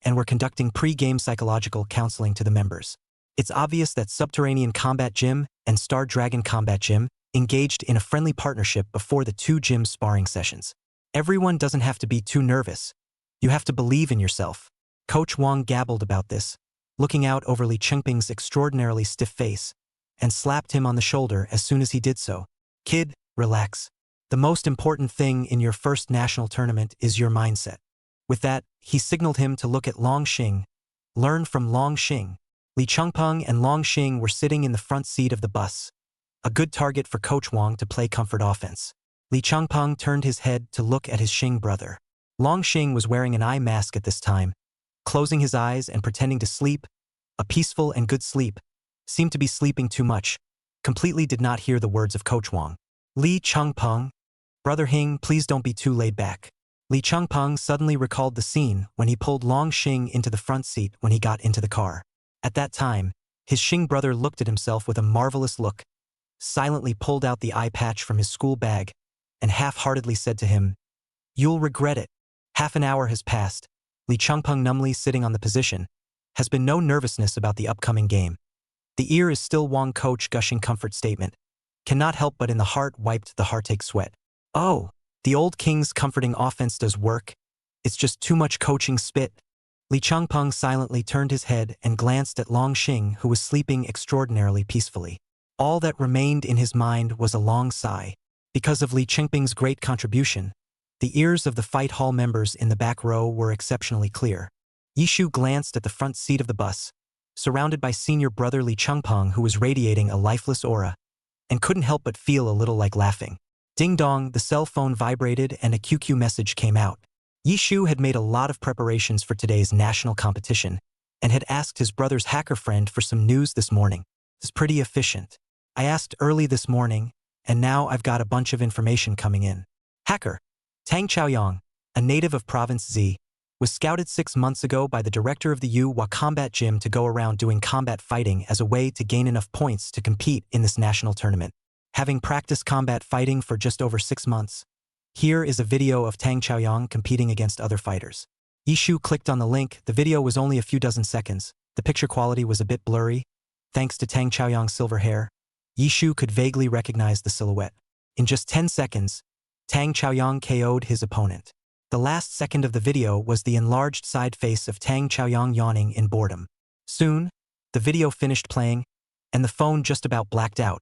[SPEAKER 2] and were conducting pre-game psychological counseling to the members. It's obvious that Subterranean Combat Gym and Star Dragon Combat Gym engaged in a friendly partnership before the 2 gym sparring sessions. Everyone doesn't have to be too nervous. You have to believe in yourself. Coach Wang gabbled about this, looking out over Li Chengping's extraordinarily stiff face, and slapped him on the shoulder as soon as he did so. Kid, relax. The most important thing in your first national tournament is your mindset. With that, he signaled him to look at Long Xing. Learn from Long Xing. Li Chengping and Long Xing were sitting in the front seat of the bus. A good target for Coach Wang to play comfort offense. Li Chengping turned his head to look at his Xing brother. Long Xing was wearing an eye mask at this time, closing his eyes and pretending to sleep, a peaceful and good sleep, seemed to be sleeping too much, completely did not hear the words of Coach Wang. Li Chengping, brother Hing, please don't be too laid back. Li Chengping suddenly recalled the scene when he pulled Long Xing into the front seat when he got into the car. At that time, his Xing brother looked at himself with a marvelous look, silently pulled out the eye patch from his school bag, and half-heartedly said to him, "You'll regret it." Half an hour has passed. Li Chengping, numbly sitting on the position, has been no nervousness about the upcoming game. The ear is still Wang coach gushing comfort statement. Cannot help but in the heart wiped the heartache sweat. Oh, the old king's comforting offense does work. It's just too much coaching spit. Li Chengping silently turned his head and glanced at Long Xing, who was sleeping extraordinarily peacefully. All that remained in his mind was a long sigh. Because of Li Chengping's great contribution, the ears of the fight hall members in the back row were exceptionally clear. Yishu glanced at the front seat of the bus, surrounded by senior brother Li Chengping, who was radiating a lifeless aura, and couldn't help but feel a little like laughing. Ding dong, the cell phone vibrated and a QQ message came out. Yishu had made a lot of preparations for today's national competition and had asked his brother's hacker friend for some news this morning. It's pretty efficient. I asked early this morning, and now I've got a bunch of information coming in. Hacker. Tang Chaoyang, a native of Province Z, was scouted 6 months ago by the director of the Yuhua Combat Gym to go around doing combat fighting as a way to gain enough points to compete in this national tournament. Having practiced combat fighting for just over 6 months, here is a video of Tang Chaoyang competing against other fighters. Yishu clicked on the link. The video was only a few dozen seconds. The picture quality was a bit blurry. Thanks to Tang Chaoyang's silver hair, Yishu could vaguely recognize the silhouette. In just 10 seconds, Tang Chaoyang KO'd his opponent. The last second of the video was the enlarged side face of Tang Chaoyang yawning in boredom. Soon, the video finished playing, and the phone just about blacked out,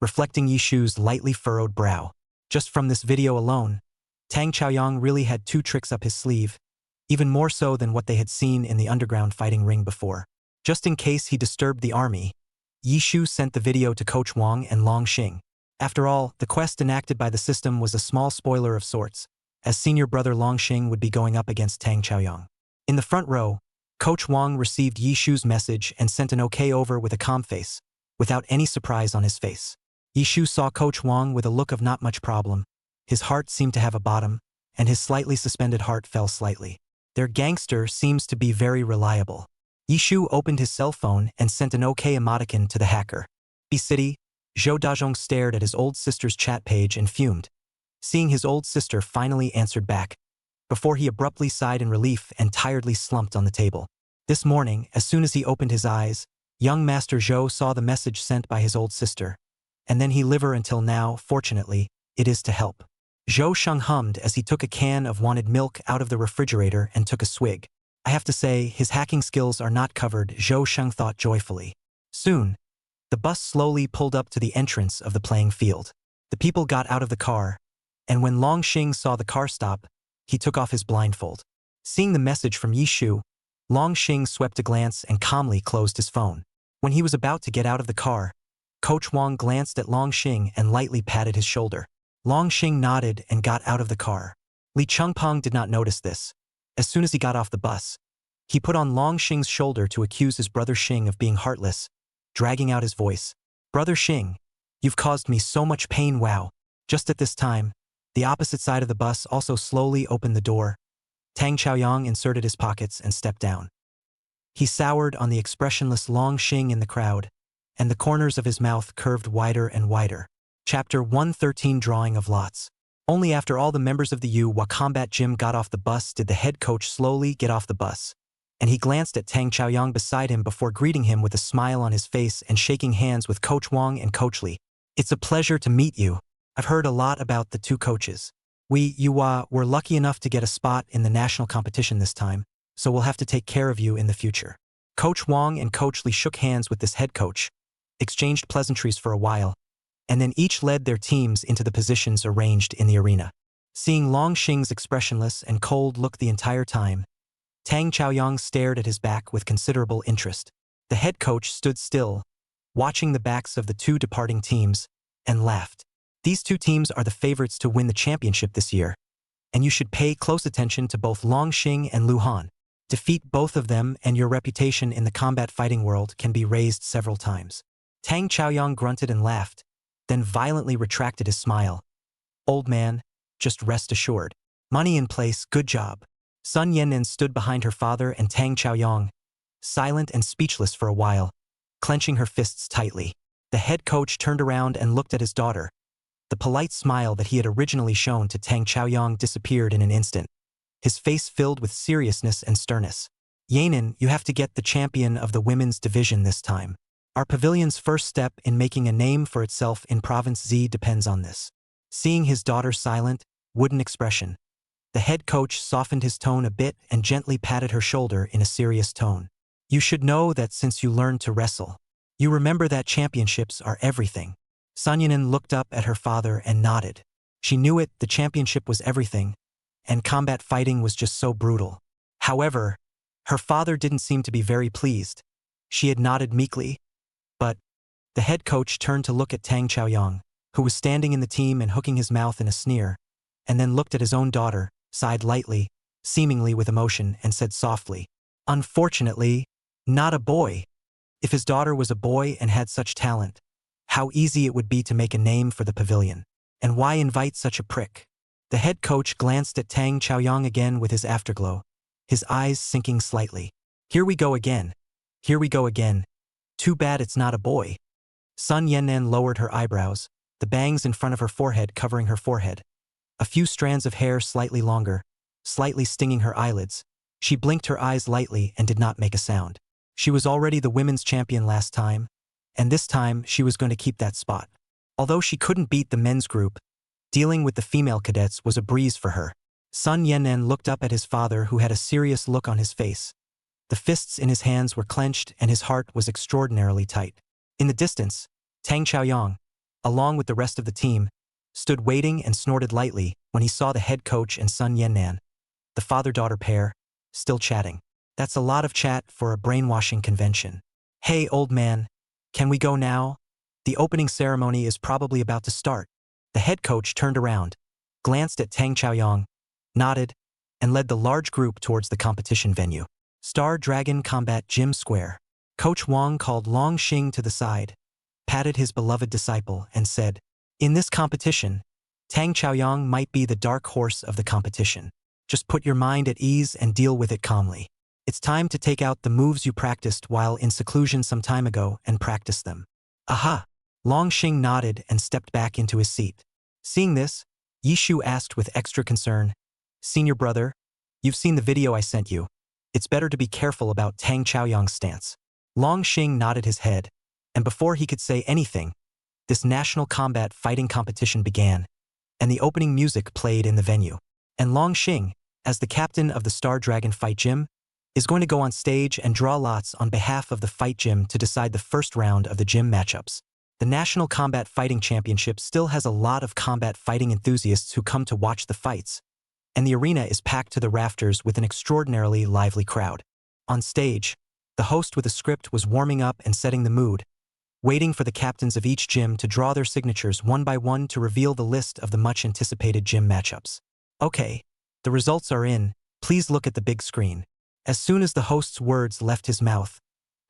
[SPEAKER 2] reflecting Yishu's lightly furrowed brow. Just from this video alone, Tang Chaoyang really had 2 tricks up his sleeve, even more so than what they had seen in the underground fighting ring before. Just in case he disturbed the army, Yishu sent the video to Coach Wang and Long Xing. After all, the quest enacted by the system was a small spoiler of sorts, as senior brother Long Xing would be going up against Tang Chaoyang. In the front row, Coach Wang received Yishu's message and sent an okay over with a calm face, without any surprise on his face. Yishu saw Coach Wang with a look of not much problem. His heart seemed to have a bottom, and his slightly suspended heart fell slightly. Their gangster seems to be very reliable. Yishu opened his cell phone and sent an okay emoticon to the hacker. B-City, Zhou Dazhong stared at his old sister's chat page and fumed, seeing his old sister finally answered back, before he abruptly sighed in relief and tiredly slumped on the table. This morning, as soon as he opened his eyes, young Master Zhou saw the message sent by his old sister, and then he liver until now, fortunately, it is to help. Zhou Sheng hummed as he took a can of wanted milk out of the refrigerator and took a swig. I have to say, his hacking skills are not covered, Zhou Sheng thought joyfully. Soon, the bus slowly pulled up to the entrance of the playing field. The people got out of the car, and when Long Xing saw the car stop, he took off his blindfold. Seeing the message from Yishu, Long Xing swept a glance and calmly closed his phone. When he was about to get out of the car, Coach Wang glanced at Long Xing and lightly patted his shoulder. Long Xing nodded and got out of the car. Li Chengping did not notice this. As soon as he got off the bus, he put on Long Xing's shoulder to accuse his brother Xing of being heartless, dragging out his voice. Brother Xing, you've caused me so much pain, wow. Just at this time, the opposite side of the bus also slowly opened the door. Tang Chaoyang inserted his pockets and stepped down. He soured on the expressionless Long Xing in the crowd, and the corners of his mouth curved wider and wider. Chapter 113, Drawing of Lots. Only after all the members of the Yuhua Combat Gym got off the bus did the head coach slowly get off the bus, and he glanced at Tang Chaoyang beside him before greeting him with a smile on his face and shaking hands with Coach Wang and Coach Li. It's a pleasure to meet you. I've heard a lot about the 2 coaches. We, Yuhua, were lucky enough to get a spot in the national competition this time, so we'll have to take care of you in the future. Coach Wang and Coach Li shook hands with this head coach, exchanged pleasantries for a while, and then each led their teams into the positions arranged in the arena. Seeing Long Xing's expressionless and cold look the entire time, Tang Chaoyang stared at his back with considerable interest. The head coach stood still, watching the backs of the two departing teams, and laughed. These two teams are the favorites to win the championship this year, and you should pay close attention to both Long Xing and Lu Han. Defeat both of them and your reputation in the combat fighting world can be raised several times. Tang Chaoyang grunted and laughed, then violently retracted his smile. Old man, just rest assured. Money in place, good job. Sun Yannan stood behind her father and Tang Chaoyang, silent and speechless for a while, clenching her fists tightly. The head coach turned around and looked at his daughter. The polite smile that he had originally shown to Tang Chaoyang disappeared in an instant. His face filled with seriousness and sternness. Yannan, you have to get the champion of the women's division this time. Our pavilion's first step in making a name for itself in Province Z depends on this. Seeing his daughter's silent, wooden expression, the head coach softened his tone a bit and gently patted her shoulder in a serious tone. You should know that since you learned to wrestle, you remember that championships are everything. Sun Yannan looked up at her father and nodded. She knew it, the championship was everything, and combat fighting was just so brutal. However, her father didn't seem to be very pleased. She had nodded meekly, but the head coach turned to look at Tang Chaoyang, who was standing in the team and hooking his mouth in a sneer, and then looked at his own daughter, sighed lightly, seemingly with emotion, and said softly, "Unfortunately, not a boy. If his daughter was a boy and had such talent, how easy it would be to make a name for the pavilion. And why invite such a prick?" The head coach glanced at Tang Chaoyang again with his afterglow, his eyes sinking slightly. Here we go again. Here we go again. Too bad it's not a boy. Sun Yannan lowered her eyebrows, the bangs in front of her forehead covering her forehead. A few strands of hair slightly longer, slightly stinging her eyelids. She blinked her eyes lightly and did not make a sound. She was already the women's champion last time, and this time she was going to keep that spot. Although she couldn't beat the men's group, dealing with the female cadets was a breeze for her. Sun Yannan looked up at his father, who had a serious look on his face. The fists in his hands were clenched and his heart was extraordinarily tight. In the distance, Tang Chaoyang, along with the rest of the team, stood waiting and snorted lightly when he saw the head coach and Sun Yannan, the father-daughter pair, still chatting. That's a lot of chat for a brainwashing convention. Hey, old man, can we go now? The opening ceremony is probably about to start. The head coach turned around, glanced at Tang Chaoyang, nodded, and led the large group towards the competition venue. Star Dragon Combat Gym Square. Coach Wang called Long Xing to the side, patted his beloved disciple, and said, "In this competition, Tang Chaoyang might be the dark horse of the competition. Just put your mind at ease and deal with it calmly. It's time to take out the moves you practiced while in seclusion some time ago and practice them." Aha! Long Xing nodded and stepped back into his seat. Seeing this, Yishu asked with extra concern, "Senior brother, you've seen the video I sent you. It's better to be careful about Tang Chaoyang's stance." Long Xing nodded his head, and before he could say anything, this national combat fighting competition began, and the opening music played in the venue. And Long Xing, as the captain of the Star Dragon Fight Gym, is going to go on stage and draw lots on behalf of the fight gym to decide the first round of the gym matchups. The National Combat Fighting Championship still has a lot of combat fighting enthusiasts who come to watch the fights, and the arena is packed to the rafters with an extraordinarily lively crowd. On stage, the host with a script was warming up and setting the mood, waiting for the captains of each gym to draw their signatures one by one to reveal the list of the much-anticipated gym matchups. Okay, the results are in, please look at the big screen. As soon as the host's words left his mouth,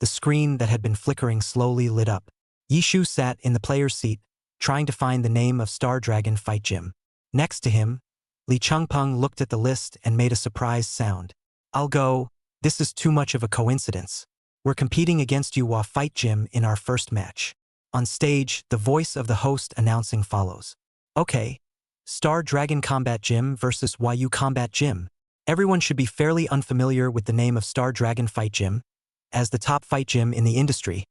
[SPEAKER 2] the screen that had been flickering slowly lit up. Yishu sat in the player's seat, trying to find the name of Star Dragon Fight Gym. Next to him, Li Changpeng looked at the list and made a surprised sound. "I'll go, this is too much of a coincidence. We're competing against Yuhua Fight Gym in our first match." On stage, the voice of the host announcing follows. "Okay, Star Dragon Combat Gym versus Yu Combat Gym." Everyone should be fairly unfamiliar with the name of Star Dragon Fight Gym, as the top fight gym in the industry.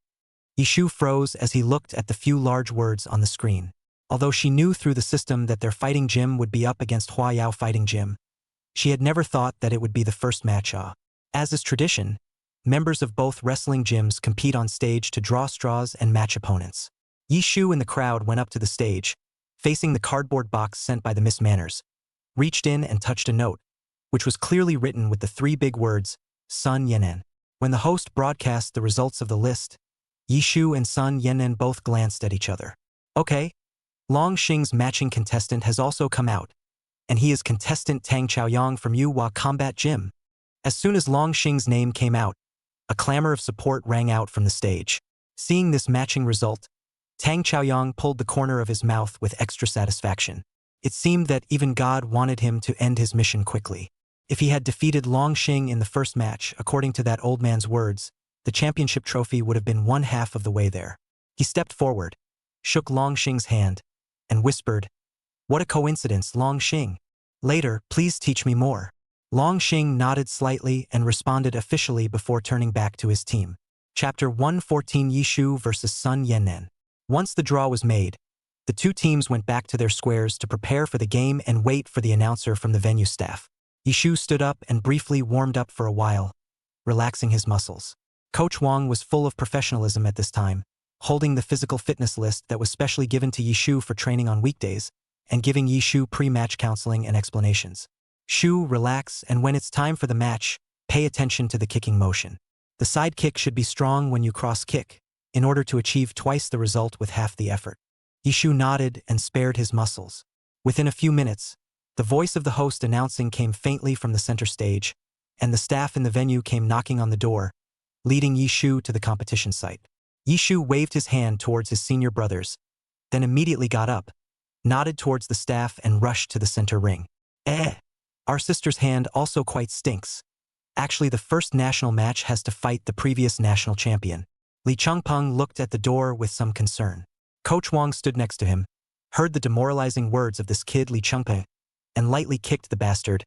[SPEAKER 2] Yishu froze as he looked at the few large words on the screen. Although she knew through the system that their fighting gym would be up against Huayao Fighting Gym, she had never thought that it would be the first match. As is tradition, members of both wrestling gyms compete on stage to draw straws and match opponents. Yishu and the crowd went up to the stage, facing the cardboard box sent by the Miss Manners, reached in and touched a note, which was clearly written with the three big words, Sun Yenen. When the host broadcast the results of the list, Yishu and Sun Yenen both glanced at each other. Okay, Long Xing's matching contestant has also come out, and he is contestant Tang Chaoyang from Yuhua Combat Gym. As soon as Long Xing's name came out, a clamor of support rang out from the stage. Seeing this matching result, Tang Chaoyang pulled the corner of his mouth with extra satisfaction. It seemed that even God wanted him to end his mission quickly. If he had defeated Long Xing in the first match, according to that old man's words, the championship trophy would have been one half of the way there. He stepped forward, shook Long Xing's hand, and whispered, "What a coincidence, Long Xing. Later, please teach me more." Long Xing nodded slightly and responded officially before turning back to his team. Chapter 114 Yishu vs. Sun Yenen. Once the draw was made, the two teams went back to their squares to prepare for the game and wait for the announcer from the venue staff. Yishu stood up and briefly warmed up for a while, relaxing his muscles. Coach Wang was full of professionalism at this time, holding the physical fitness list that was specially given to Yishu for training on weekdays, and giving Yishu pre-match counseling and explanations. Shu, relax, and when it's time for the match, pay attention to the kicking motion. The side kick should be strong when you cross-kick, in order to achieve twice the result with half the effort. Yishu nodded and spared his muscles. Within a few minutes, the voice of the host announcing came faintly from the center stage, and the staff in the venue came knocking on the door, leading Yishu to the competition site. Yishu waved his hand towards his senior brothers, then immediately got up, nodded towards the staff and rushed to the center ring. Our sister's hand also quite stinks. Actually, the first national match has to fight the previous national champion. Li Changpeng looked at the door with some concern. Coach Wang stood next to him, heard the demoralizing words of this kid Li Changpeng, and lightly kicked the bastard.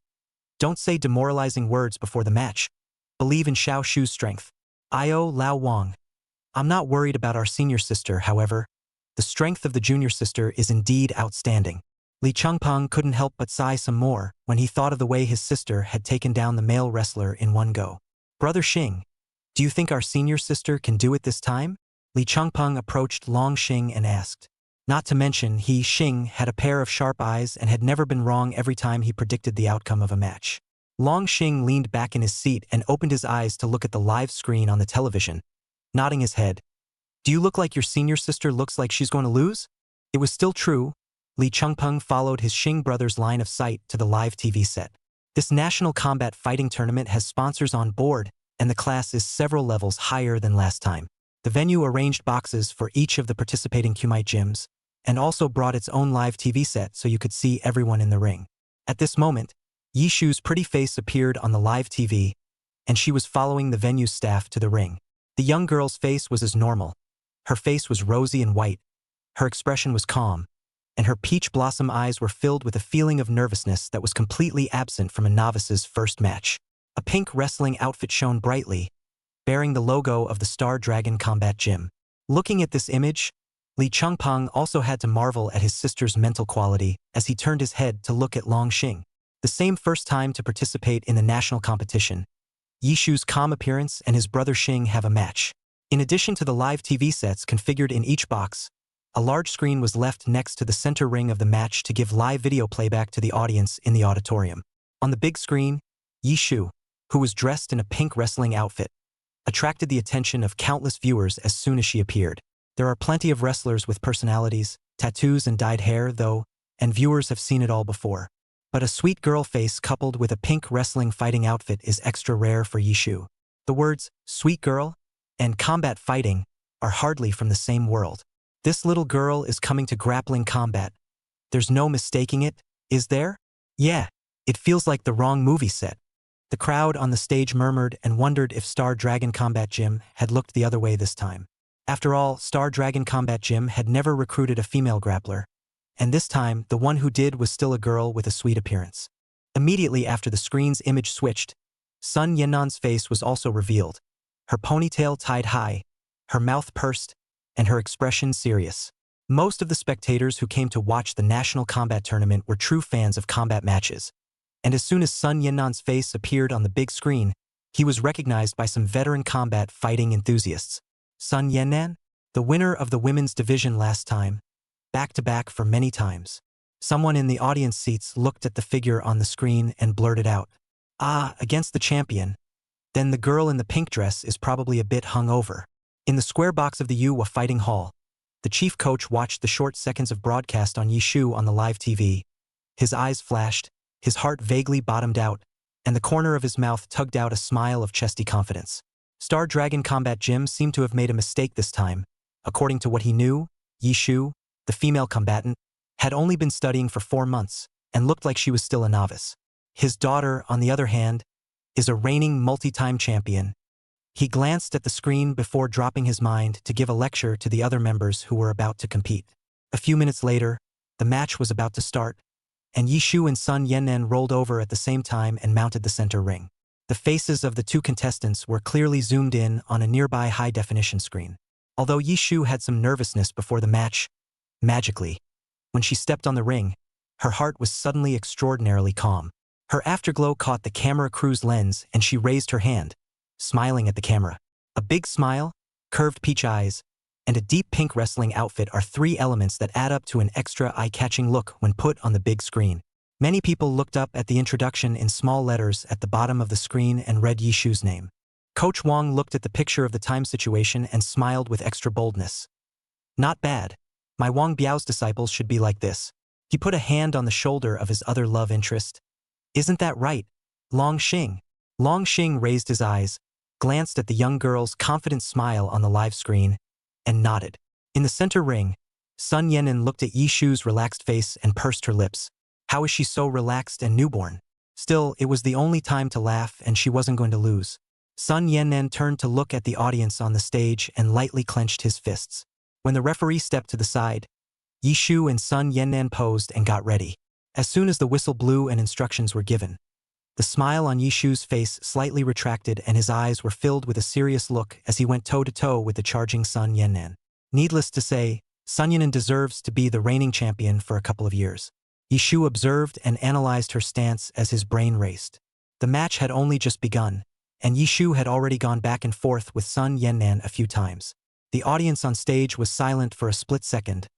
[SPEAKER 2] Don't say demoralizing words before the match. Believe in Xiao Shu's strength. Io Lao Wang. I'm not worried about our senior sister, however. The strength of the junior sister is indeed outstanding. Li Changpeng couldn't help but sigh some more when he thought of the way his sister had taken down the male wrestler in one go. Brother Xing, do you think our senior sister can do it this time? Li Changpeng approached Long Xing and asked. Not to mention, he, Xing, had a pair of sharp eyes and had never been wrong every time he predicted the outcome of a match. Long Xing leaned back in his seat and opened his eyes to look at the live screen on the television, nodding his head. Do you look like your senior sister looks like she's going to lose? It was still true. Li Changpeng followed his Xing brother's line of sight to the live TV set. This national combat fighting tournament has sponsors on board, and the class is several levels higher than last time. The venue arranged boxes for each of the participating Kumite gyms, and also brought its own live TV set so you could see everyone in the ring. At this moment, Yishu's pretty face appeared on the live TV, and she was following the venue's staff to the ring. The young girl's face was as normal. Her face was rosy and white. Her expression was calm, and her peach blossom eyes were filled with a feeling of nervousness that was completely absent from a novice's first match. A pink wrestling outfit shone brightly, bearing the logo of the Star Dragon Combat Gym. Looking at this image, Li Changpeng also had to marvel at his sister's mental quality as he turned his head to look at Long Xing. The same first time to participate in the national competition, Yishu's calm appearance and his brother Xing have a match. In addition to the live TV sets configured in each box, a large screen was left next to the center ring of the match to give live video playback to the audience in the auditorium. On the big screen, Yishu, who was dressed in a pink wrestling outfit, attracted the attention of countless viewers as soon as she appeared. There are plenty of wrestlers with personalities, tattoos and dyed hair, though, and viewers have seen it all before. But a sweet girl face coupled with a pink wrestling fighting outfit is extra rare for Yishu. The words, sweet girl, and combat fighting are hardly from the same world. This little girl is coming to grappling combat. There's no mistaking it, is there? Yeah, it feels like the wrong movie set. The crowd on the stage murmured and wondered if Star Dragon Combat Gym had looked the other way this time. After all, Star Dragon Combat Gym had never recruited a female grappler, and this time the one who did was still a girl with a sweet appearance. Immediately after the screen's image switched, Sun Yennan's face was also revealed, her ponytail tied high, her mouth pursed, and her expression serious. Most of the spectators who came to watch the National Combat Tournament were true fans of combat matches, and as soon as Sun Yennan's face appeared on the big screen, he was recognized by some veteran combat fighting enthusiasts. Sun Yannan, the winner of the women's division last time, back-to-back for many times. Someone in the audience seats looked at the figure on the screen and blurted out, "Ah, against the champion. Then the girl in the pink dress is probably a bit hungover." In the square box of the Yuwa fighting hall, the chief coach watched the short seconds of broadcast on Yishu on the live TV. His eyes flashed, his heart vaguely bottomed out, and the corner of his mouth tugged out a smile of chesty confidence. Star Dragon Combat Gym seemed to have made a mistake this time. According to what he knew, Yishu, the female combatant, had only been studying for 4 months and looked like she was still a novice. His daughter, on the other hand, is a reigning multi-time champion. He glanced at the screen before dropping his mind to give a lecture to the other members who were about to compete. A few minutes later, the match was about to start, and Yishu and Sun Yannan rolled over at the same time and mounted the center ring. The faces of the two contestants were clearly zoomed in on a nearby high-definition screen. Although Yishu had some nervousness before the match, magically, when she stepped on the ring, her heart was suddenly extraordinarily calm. Her afterglow caught the camera crew's lens and she raised her hand, smiling at the camera. A big smile, curved peach eyes, and a deep pink wrestling outfit are 3 elements that add up to an extra eye-catching look when put on the big screen. Many people looked up at the introduction in small letters at the bottom of the screen and read Yishu's name. Coach Wang looked at the picture of the time situation and smiled with extra boldness. "Not bad. My Wang Biao's disciples should be like this." He put a hand on the shoulder of his other love interest. "Isn't that right, Long Xing?" Long Xing raised his eyes, glanced at the young girl's confident smile on the live screen, and nodded. In the center ring, Sun Yannan looked at Yishu's relaxed face and pursed her lips. How is she so relaxed and newborn? Still, it was the only time to laugh and she wasn't going to lose. Sun Yannan turned to look at the audience on the stage and lightly clenched his fists. When the referee stepped to the side, Yishu and Sun Yannan posed and got ready. As soon as the whistle blew and instructions were given, the smile on Yishu's face slightly retracted and his eyes were filled with a serious look as he went toe-to-toe with the charging Sun Yannan. Needless to say, Sun Yannan deserves to be the reigning champion for a couple of years. Yishu observed and analyzed her stance as his brain raced. The match had only just begun, and Yishu had already gone back and forth with Sun Yannan a few times. The audience on stage was silent for a split second,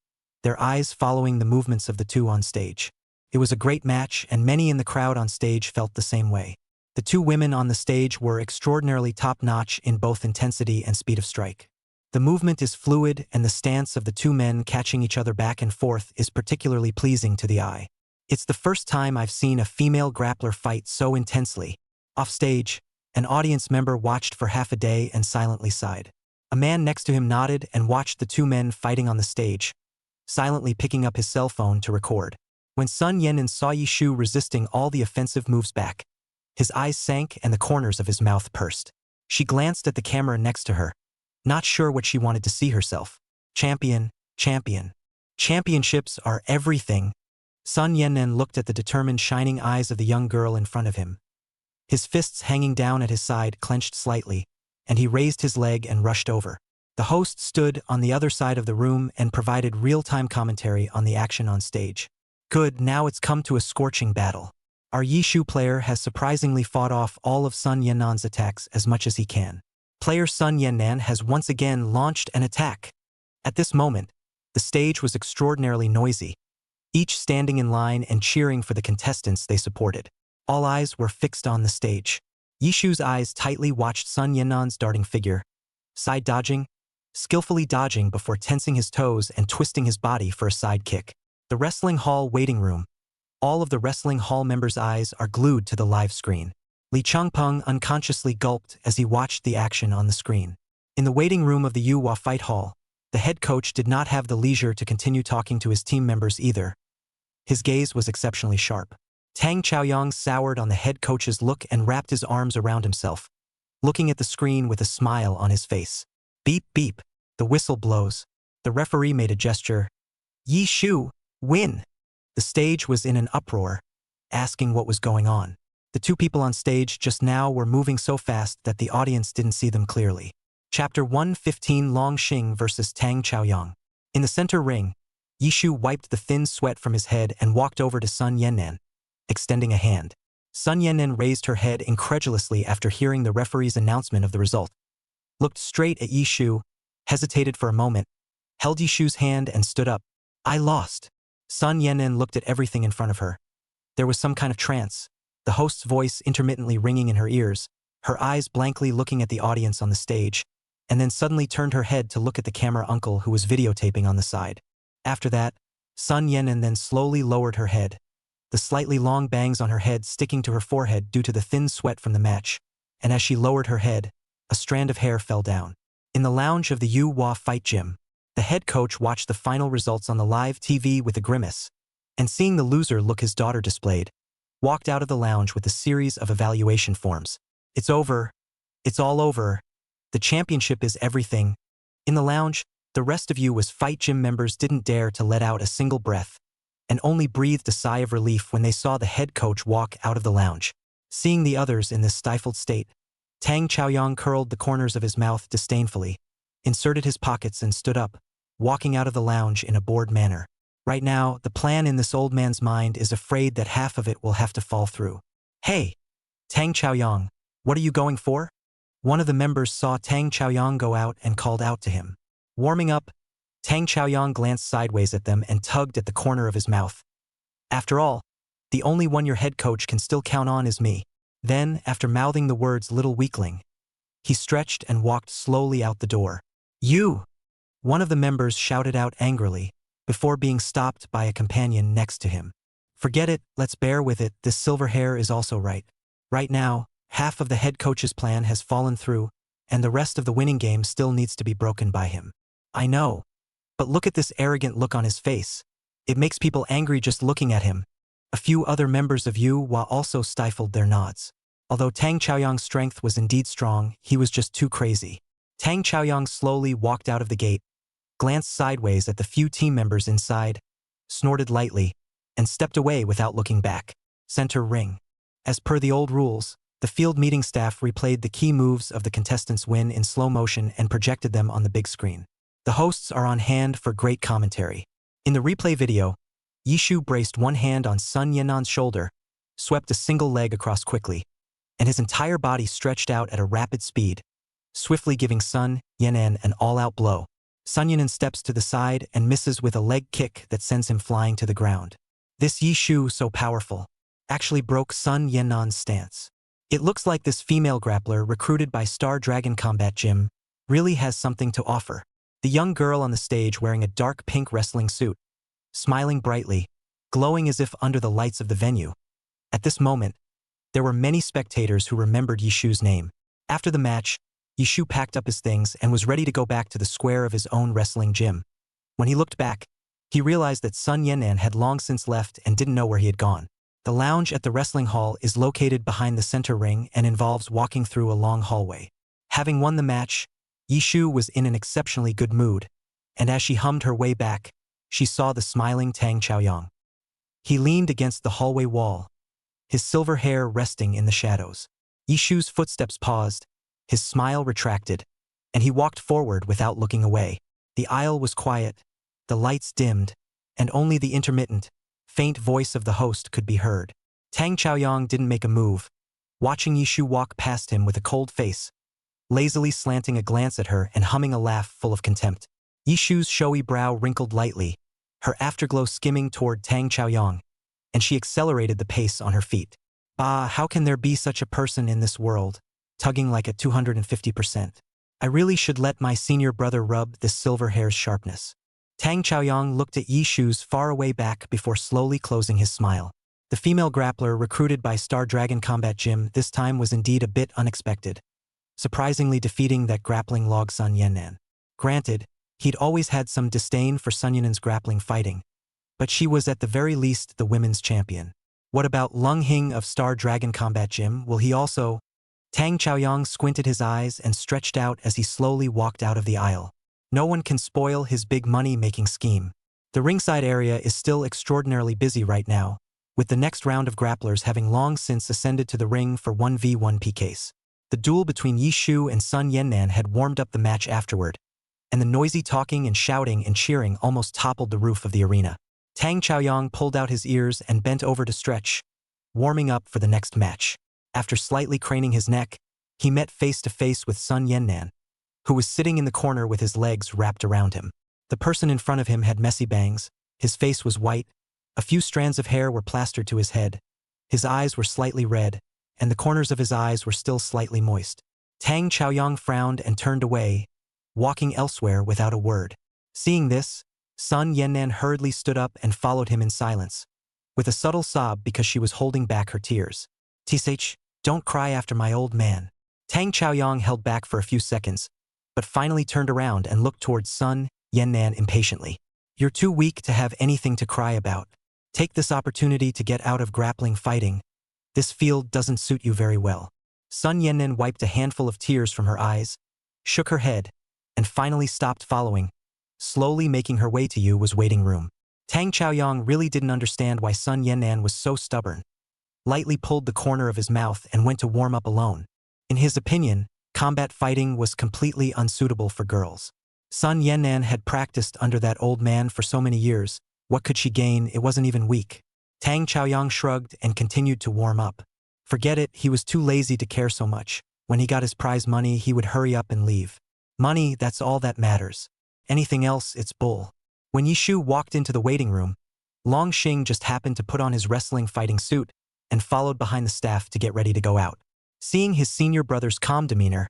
[SPEAKER 2] their eyes following the movements of the two on stage. It was a great match, and many in the crowd on stage felt the same way. The two women on the stage were extraordinarily top-notch in both intensity and speed of strike. The movement is fluid, and the stance of the two men catching each other back and forth is particularly pleasing to the eye. It's the first time I've seen a female grappler fight so intensely. Off stage, an audience member watched for half a day and silently sighed. A man next to him nodded and watched the two men fighting on the stage, silently picking up his cell phone to record. When Sun Yannan saw Yishu resisting all the offensive moves back, his eyes sank and the corners of his mouth pursed. She glanced at the camera next to her, not sure what she wanted to see herself. Champion, champion. Championships are everything. Sun Yannan looked at the determined shining eyes of the young girl in front of him. His fists hanging down at his side clenched slightly, and he raised his leg and rushed over. The host stood on the other side of the room and provided real-time commentary on the action on stage. Good, now it's come to a scorching battle. Our Yishu player has surprisingly fought off all of Sun Yannan's attacks as much as he can. Player Sun Yannan has once again launched an attack. At this moment, the stage was extraordinarily noisy, each standing in line and cheering for the contestants they supported. All eyes were fixed on the stage. Yishu's eyes tightly watched Sun Yannan's darting figure, side dodging, skillfully dodging before tensing his toes and twisting his body for a side kick. The wrestling hall waiting room. All of the wrestling hall members' eyes are glued to the live screen. Li Changpeng unconsciously gulped as he watched the action on the screen. In the waiting room of the Yuhua fight hall, the head coach did not have the leisure to continue talking to his team members either. His gaze was exceptionally sharp. Tang Chaoyang soured on the head coach's look and wrapped his arms around himself, looking at the screen with a smile on his face. Beep beep. The whistle blows. The referee made a gesture. Yishu, win! The stage was in an uproar, asking what was going on. The two people on stage just now were moving so fast that the audience didn't see them clearly. Chapter 115 Long Xing vs. Tang Chaoyang. In the center ring, Yishu wiped the thin sweat from his head and walked over to Sun Yannan, extending a hand. Sun Yanren raised her head incredulously after hearing the referee's announcement of the result. Looked straight at Yi Shu, hesitated for a moment, held Yi Shu's hand and stood up. I lost. Sun Yanren looked at everything in front of her. There was some kind of trance, the host's voice intermittently ringing in her ears, her eyes blankly looking at the audience on the stage, and then suddenly turned her head to look at the camera uncle who was videotaping on the side. After that, Sun Yanren then slowly lowered her head, the slightly long bangs on her head sticking to her forehead due to the thin sweat from the match, and as she lowered her head, a strand of hair fell down. In the lounge of the Yu Hua fight gym, the head coach watched the final results on the live TV with a grimace, and seeing the loser look his daughter displayed, walked out of the lounge with a series of evaluation forms. It's over. It's all over. The championship is everything. In the lounge, the rest of Yu Hua's fight gym members didn't dare to let out a single breath, and only breathed a sigh of relief when they saw the head coach walk out of the lounge. Seeing the others in this stifled state, Tang Chaoyang curled the corners of his mouth disdainfully, inserted his pockets and stood up, walking out of the lounge in a bored manner. Right now, the plan in this old man's mind is afraid that half of it will have to fall through. Hey! Tang Chaoyang, what are you going for? One of the members saw Tang Chaoyang go out and called out to him. Warming up, Tang Chaoyang glanced sideways at them and tugged at the corner of his mouth. After all, the only one your head coach can still count on is me. Then, after mouthing the words little weakling, he stretched and walked slowly out the door. You! One of the members shouted out angrily, before being stopped by a companion next to him. Forget it, let's bear with it, this silver hair is also right. Right now, half of the head coach's plan has fallen through, and the rest of the winning game still needs to be broken by him. I know. But look at this arrogant look on his face. It makes people angry just looking at him. A few other members of Yu Hua also stifled their nods. Although Tang Chaoyang's strength was indeed strong, he was just too crazy. Tang Chaoyang slowly walked out of the gate, glanced sideways at the few team members inside, snorted lightly, and stepped away without looking back. Center ring. As per the old rules, the field meeting staff replayed the key moves of the contestants' win in slow motion and projected them on the big screen. The hosts are on hand for great commentary. In the replay video, Yi Shu braced one hand on Sun Yanren's shoulder, swept a single leg across quickly, and his entire body stretched out at a rapid speed, swiftly giving Sun Yanren an all-out blow. Sun Yanren steps to the side and misses with a leg kick that sends him flying to the ground. This Yi Shu, so powerful, actually broke Sun Yanren's stance. It looks like this female grappler recruited by Star Dragon Combat Gym really has something to offer. The young girl on the stage wearing a dark pink wrestling suit, smiling brightly, glowing as if under the lights of the venue. At this moment, there were many spectators who remembered Yi Shu's name. After the match, Yi Shu packed up his things and was ready to go back to the square of his own wrestling gym. When he looked back, he realized that Sun Yanren had long since left and didn't know where he had gone. The lounge at the wrestling hall is located behind the center ring and involves walking through a long hallway. Having won the match, Yi Shu was in an exceptionally good mood, and as she hummed her way back, she saw the smiling Tang Chaoyang. He leaned against the hallway wall, his silver hair resting in the shadows. Yi Shu's footsteps paused, his smile retracted, and he walked forward without looking away. The aisle was quiet, the lights dimmed, and only the intermittent, faint voice of the host could be heard. Tang Chaoyang didn't make a move, watching Yi Shu walk past him with a cold face, lazily slanting a glance at her and humming a laugh full of contempt. Yi Shu's showy brow wrinkled lightly, her afterglow skimming toward Tang Chaoyang, and she accelerated the pace on her feet. Bah, how can there be such a person in this world, tugging like at 250%? I really should let my senior brother rub this silver hair's sharpness. Tang Chaoyang looked at Yi Shu's faraway back before slowly closing his smile. The female grappler recruited by Star Dragon Combat Gym this time was indeed a bit unexpected, surprisingly defeating that grappling log Sun Yanren. Granted, he'd always had some disdain for Sun Yanren's grappling fighting, but she was at the very least the women's champion. What about Lung Hing of Star Dragon Combat Gym? Will he also? Tang Chaoyang squinted his eyes and stretched out as he slowly walked out of the aisle. No one can spoil his big money-making scheme. The ringside area is still extraordinarily busy right now, with the next round of grapplers having long since ascended to the ring for 1v1 PKs. The duel between Yi Shu and Sun Yanren had warmed up the match afterward, and the noisy talking and shouting and cheering almost toppled the roof of the arena. Tang Chaoyang pulled out his ears and bent over to stretch, warming up for the next match. After slightly craning his neck, he met face to face with Sun Yannan, who was sitting in the corner with his legs wrapped around him. The person in front of him had messy bangs, his face was white, a few strands of hair were plastered to his head, his eyes were slightly red, and the corners of his eyes were still slightly moist. Tang Chaoyang frowned and turned away, walking elsewhere without a word. Seeing this, Sun Yannan hurriedly stood up and followed him in silence, with a subtle sob because she was holding back her tears. "Tsh, don't cry after my old man." Tang Chaoyang held back for a few seconds, but finally turned around and looked towards Sun Yannan impatiently. "You're too weak to have anything to cry about. Take this opportunity to get out of grappling fighting. This field doesn't suit you very well." Sun Yannan wiped a handful of tears from her eyes, shook her head, and finally stopped following. Slowly making her way to Yu's waiting room. Tang Chaoyang really didn't understand why Sun Yannan was so stubborn. Lightly pulled the corner of his mouth and went to warm up alone. In his opinion, combat fighting was completely unsuitable for girls. Sun Yannan had practiced under that old man for so many years. What could she gain? It wasn't even weak. Tang Chaoyang shrugged and continued to warm up. Forget it, he was too lazy to care so much. When he got his prize money, he would hurry up and leave. Money, that's all that matters. Anything else, it's bull. When Yishu walked into the waiting room, Long Xing just happened to put on his wrestling fighting suit and followed behind the staff to get ready to go out. Seeing his senior brother's calm demeanor,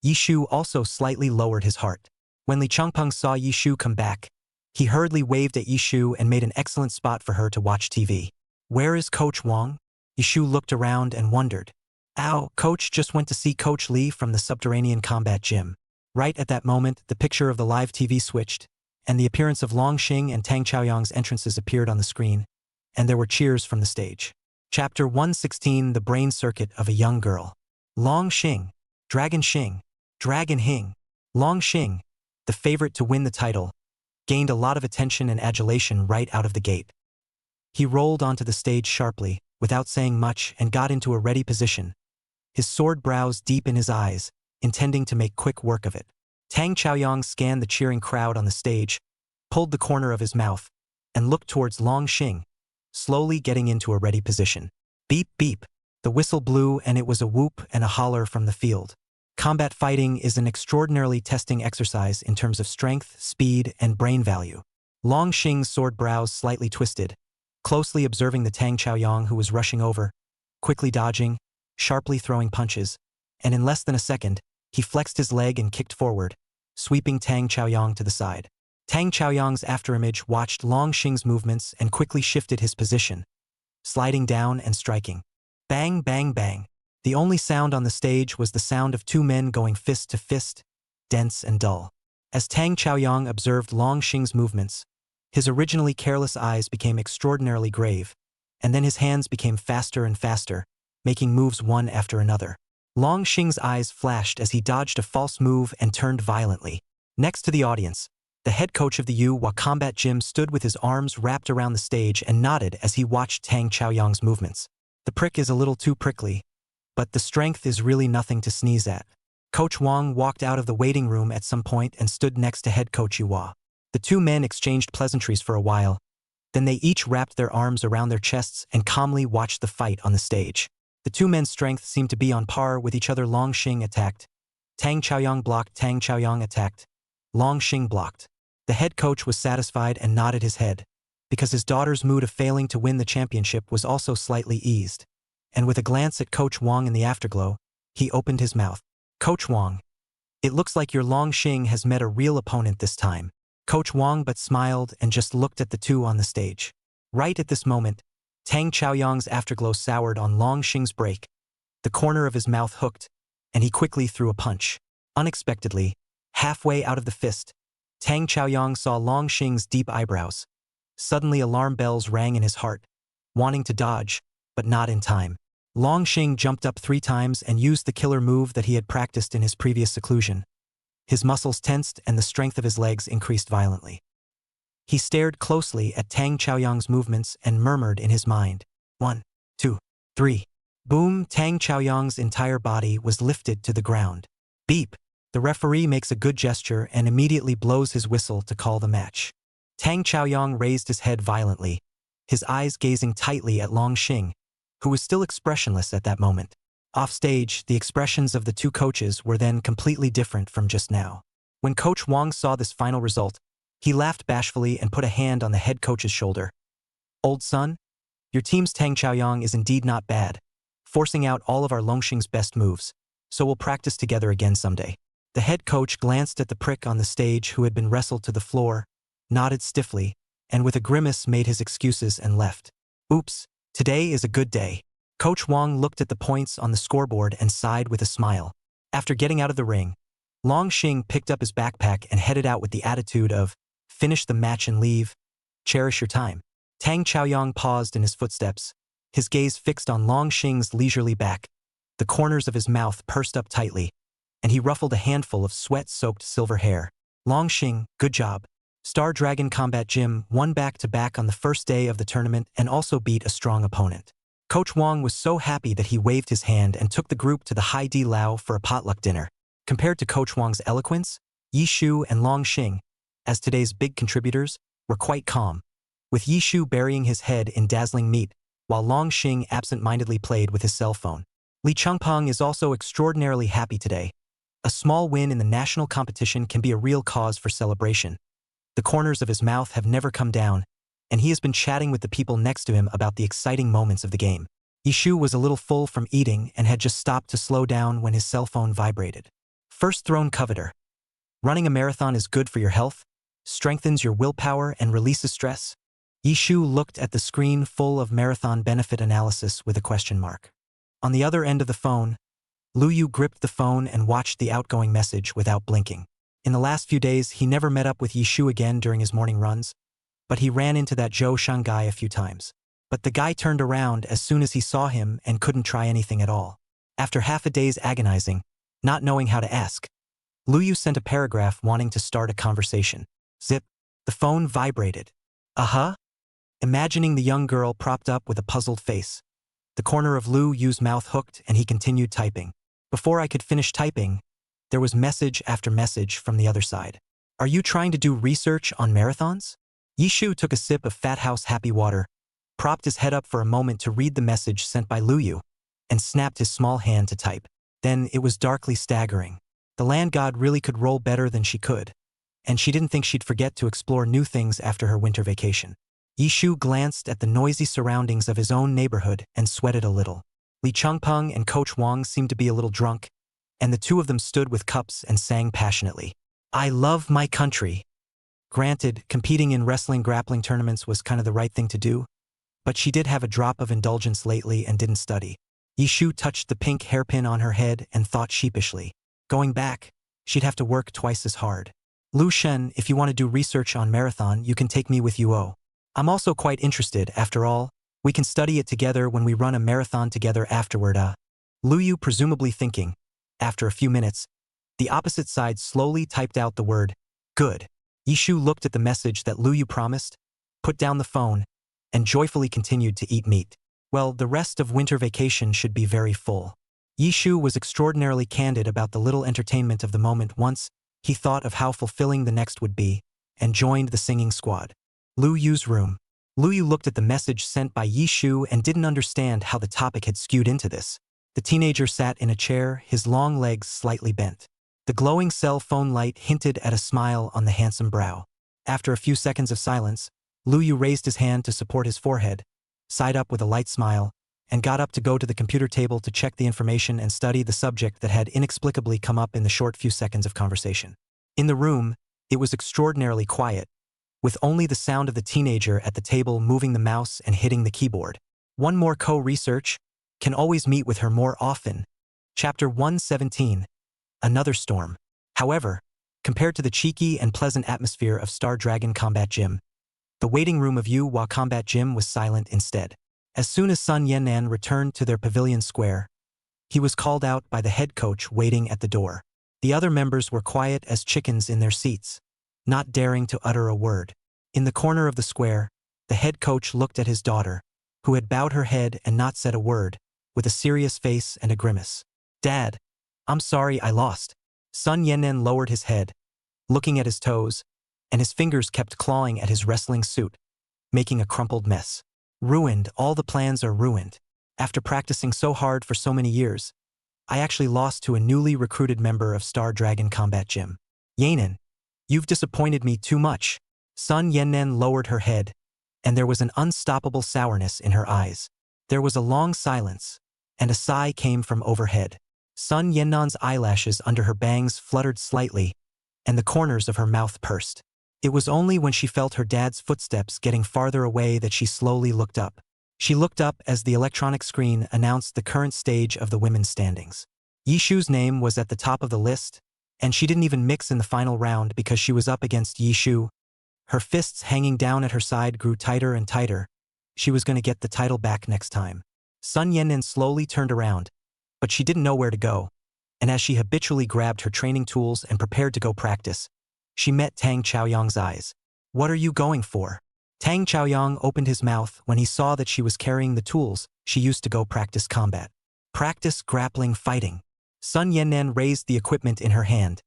[SPEAKER 2] Yishu also slightly lowered his heart. When Li Changpeng saw Yishu come back, he hurriedly waved at Yishu and made an excellent spot for her to watch TV. "Where is Coach Wang?" Yishu looked around and wondered. "Ow, Coach just went to see Coach Li from the subterranean combat gym." Right at that moment, the picture of the live TV switched, and the appearance of Long Xing and Tang Chaoyang's entrances appeared on the screen, and there were cheers from the stage. Chapter 116, The Brain Circuit of a Young Girl. Long Xing, Dragon Hing. Long Xing, the favorite to win the title, gained a lot of attention and adulation right out of the gate. He rolled onto the stage sharply, without saying much, and got into a ready position, his sword brows deep in his eyes, intending to make quick work of it. Tang Chaoyang scanned the cheering crowd on the stage, pulled the corner of his mouth, and looked towards Long Xing, slowly getting into a ready position. Beep beep. The whistle blew and it was a whoop and a holler from the field. Combat fighting is an extraordinarily testing exercise in terms of strength, speed, and brain value. Long Xing's sword brows slightly twisted, closely observing the Tang Chaoyang who was rushing over, quickly dodging, sharply throwing punches, and in less than a second, he flexed his leg and kicked forward, sweeping Tang Chaoyang to the side. Tang Chaoyang's afterimage watched Long Xing's movements and quickly shifted his position, sliding down and striking. Bang, bang, bang. The only sound on the stage was the sound of two men going fist to fist, dense and dull. As Tang Chaoyang observed Long Xing's movements, his originally careless eyes became extraordinarily grave, and then his hands became faster and faster, making moves one after another. Long Xing's eyes flashed as he dodged a false move and turned violently. Next to the audience, the head coach of the Yuwa Combat Gym stood with his arms wrapped around the stage and nodded as he watched Tang Chaoyang's movements. The prick is a little too prickly, but the strength is really nothing to sneeze at. Coach Wang walked out of the waiting room at some point and stood next to head coach Yuwa. The two men exchanged pleasantries for a while, then they each wrapped their arms around their chests and calmly watched the fight on the stage. The two men's strength seemed to be on par with each other. Long Xing attacked. Tang Chaoyang blocked. Tang Chaoyang attacked. Long Xing blocked. The head coach was satisfied and nodded his head, because his daughter's mood of failing to win the championship was also slightly eased. And with a glance at Coach Wang in the afterglow, he opened his mouth. "Coach Wang, it looks like your Long Xing has met a real opponent this time." Coach Wang but smiled and just looked at the two on the stage. Right at this moment, Tang Chaoyang's afterglow soured on Long Xing's break. The corner of his mouth hooked, and he quickly threw a punch. Unexpectedly, halfway out of the fist, Tang Chaoyang saw Long Xing's deep eyebrows. Suddenly alarm bells rang in his heart, wanting to dodge, but not in time. Long Xing jumped up 3 times and used the killer move that he had practiced in his previous seclusion. His muscles tensed and the strength of his legs increased violently. He stared closely at Tang Chaoyang's movements and murmured in his mind, 1, 2, 3. Boom! Tang Chaoyang's entire body was lifted to the ground. Beep! The referee makes a good gesture and immediately blows his whistle to call the match. Tang Chaoyang raised his head violently, his eyes gazing tightly at Long Xing, who was still expressionless at that moment. Offstage, the expressions of the two coaches were then completely different from just now. When Coach Wang saw this final result, he laughed bashfully and put a hand on the head coach's shoulder. "Old son, your team's Tang Chaoyang is indeed not bad, forcing out all of our Longxing's best moves, so we'll practice together again someday." The head coach glanced at the prick on the stage who had been wrestled to the floor, nodded stiffly, and with a grimace made his excuses and left. "Oops, today is a good day." Coach Wang looked at the points on the scoreboard and sighed with a smile. After getting out of the ring, Longxing picked up his backpack and headed out with the attitude of, "Finish the match and leave. Cherish your time." Tang Chaoyang paused in his footsteps, his gaze fixed on Longxing's leisurely back. The corners of his mouth pursed up tightly, and he ruffled a handful of sweat-soaked silver hair. "Longxing, good job." Star Dragon Combat Gym won back-to-back on the first day of the tournament and also beat a strong opponent. Coach Wang was so happy that he waved his hand and took the group to the Hai Di Lao for a potluck dinner. Compared to Coach Wang's eloquence, Yishu and Longxing, as today's big contributors, were quite calm, with Yishu burying his head in dazzling meat, while Longxing absent-mindedly played with his cell phone. Li Changpeng is also extraordinarily happy today. A small win in the national competition can be a real cause for celebration. The corners of his mouth have never come down, and he has been chatting with the people next to him about the exciting moments of the game. Yishu was a little full from eating and had just stopped to slow down when his cell phone vibrated. First Throne Coveter. Running a marathon is good for your health, strengthens your willpower, and releases stress. Yishu looked at the screen full of marathon benefit analysis with a question mark. On the other end of the phone, Lu Yu gripped the phone and watched the outgoing message without blinking. In the last few days, he never met up with Yishu again during his morning runs, but he ran into that Zhou Shanghai a few times. But the guy turned around as soon as he saw him and couldn't try anything at all. After half a day's agonizing, not knowing how to ask, Lu Yu sent a paragraph wanting to start a conversation. Zip. The phone vibrated. Uh-huh? Imagining the young girl propped up with a puzzled face. The corner of Lu Yu's mouth hooked and he continued typing. Before I could finish typing, there was message after message from the other side. "Are you trying to do research on marathons?" Yishu took a sip of Fat House Happy Water, propped his head up for a moment to read the message sent by Lu Yu, and snapped his small hand to type. Then it was darkly staggering. The land god really could roll better than she could, and she didn't think she'd forget to explore new things after her winter vacation. Yishu glanced at the noisy surroundings of his own neighborhood and sweated a little. Li Changpeng and Coach Wang seemed to be a little drunk, and the two of them stood with cups and sang passionately. "I love my country." Granted, competing in wrestling grappling tournaments was kind of the right thing to do, but she did have a drop of indulgence lately and didn't study. Yishu touched the pink hairpin on her head and thought sheepishly. Going back, she'd have to work twice as hard. "Lu Shen, if you want to do research on marathon, you can take me with you. I'm also quite interested, after all. We can study it together when we run a marathon together afterward. Lu Yu presumably thinking. After a few minutes, the opposite side slowly typed out the word, "Good." Yishu looked at the message that Lu Yu promised, put down the phone, and joyfully continued to eat meat. Well, the rest of winter vacation should be very full. Yishu was extraordinarily candid about the little entertainment of the moment once he thought of how fulfilling the next would be, and joined the singing squad. Lu Yu's room. Lu Yu looked at the message sent by Yishu and didn't understand how the topic had skewed into this. The teenager sat in a chair, his long legs slightly bent. The glowing cell phone light hinted at a smile on the handsome brow. After a few seconds of silence, Lu Yu raised his hand to support his forehead, sighed up with a light smile, and got up to go to the computer table to check the information and study the subject that had inexplicably come up in the short few seconds of conversation. In the room, it was extraordinarily quiet, with only the sound of the teenager at the table moving the mouse and hitting the keyboard. One more co-research, can always meet with her more often. Chapter 117. Another storm. However, compared to the cheeky and pleasant atmosphere of Star Dragon Combat Gym, the waiting room of Yu-Hua Combat Gym was silent instead. As soon as Sun Yannan returned to their pavilion square, he was called out by the head coach waiting at the door. The other members were quiet as chickens in their seats, not daring to utter a word. In the corner of the square, the head coach looked at his daughter, who had bowed her head and not said a word, with a serious face and a grimace. "Dad, I'm sorry I lost." Sun Yannan lowered his head, looking at his toes, and his fingers kept clawing at his wrestling suit, making a crumpled mess. "Ruined, all the plans are ruined." After practicing so hard for so many years, I actually lost to a newly recruited member of Star Dragon Combat Gym. Yanan, you've disappointed me too much. Sun Yennan lowered her head, and there was an unstoppable sourness in her eyes. There was a long silence, and a sigh came from overhead. Sun Yennan's eyelashes under her bangs fluttered slightly, and the corners of her mouth pursed. It was only when she felt her dad's footsteps getting farther away that she slowly looked up. She looked up as the electronic screen announced the current stage of the women's standings. Yishu's name was at the top of the list, and she didn't even mix in the final round because she was up against Yishu. Her fists hanging down at her side grew tighter and tighter. She was going to get the title back next time. Sun Yennan slowly turned around, but she didn't know where to go, and as she habitually grabbed her training tools and prepared to go practice, she met Tang Chaoyang's eyes. "What are you going for?" Tang Chaoyang opened his mouth when he saw that she was carrying the tools she used to go practice combat. Practice grappling fighting. Sun Yennan raised the equipment in her hand,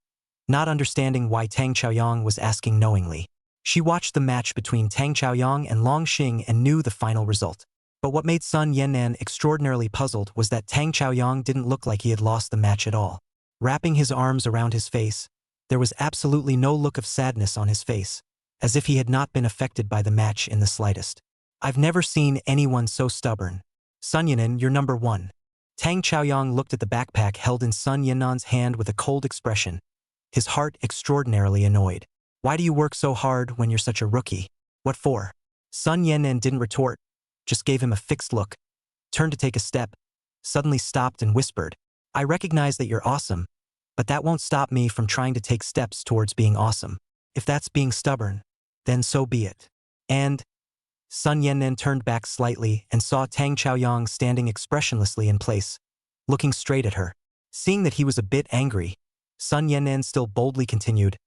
[SPEAKER 2] not understanding why Tang Chaoyang was asking knowingly. She watched the match between Tang Chaoyang and Long Xing and knew the final result. But what made Sun Yennan extraordinarily puzzled was that Tang Chaoyang didn't look like he had lost the match at all. Wrapping his arms around his face, there was absolutely no look of sadness on his face, as if he had not been affected by the match in the slightest. "I've never seen anyone so stubborn. Sun Yennan, you're number one." Tang Chaoyang looked at the backpack held in Sun Yennan's hand with a cold expression, his heart extraordinarily annoyed. "Why do you work so hard when you're such a rookie? What for?" Sun Yennan didn't retort, just gave him a fixed look, turned to take a step, suddenly stopped and whispered, "I recognize that you're awesome, but that won't stop me from trying to take steps towards being awesome. If that's being stubborn, then so be it." And Sun Yennan turned back slightly and saw Tang Chaoyang standing expressionlessly in place, looking straight at her. Seeing that he was a bit angry, Sun Yennan still boldly continued,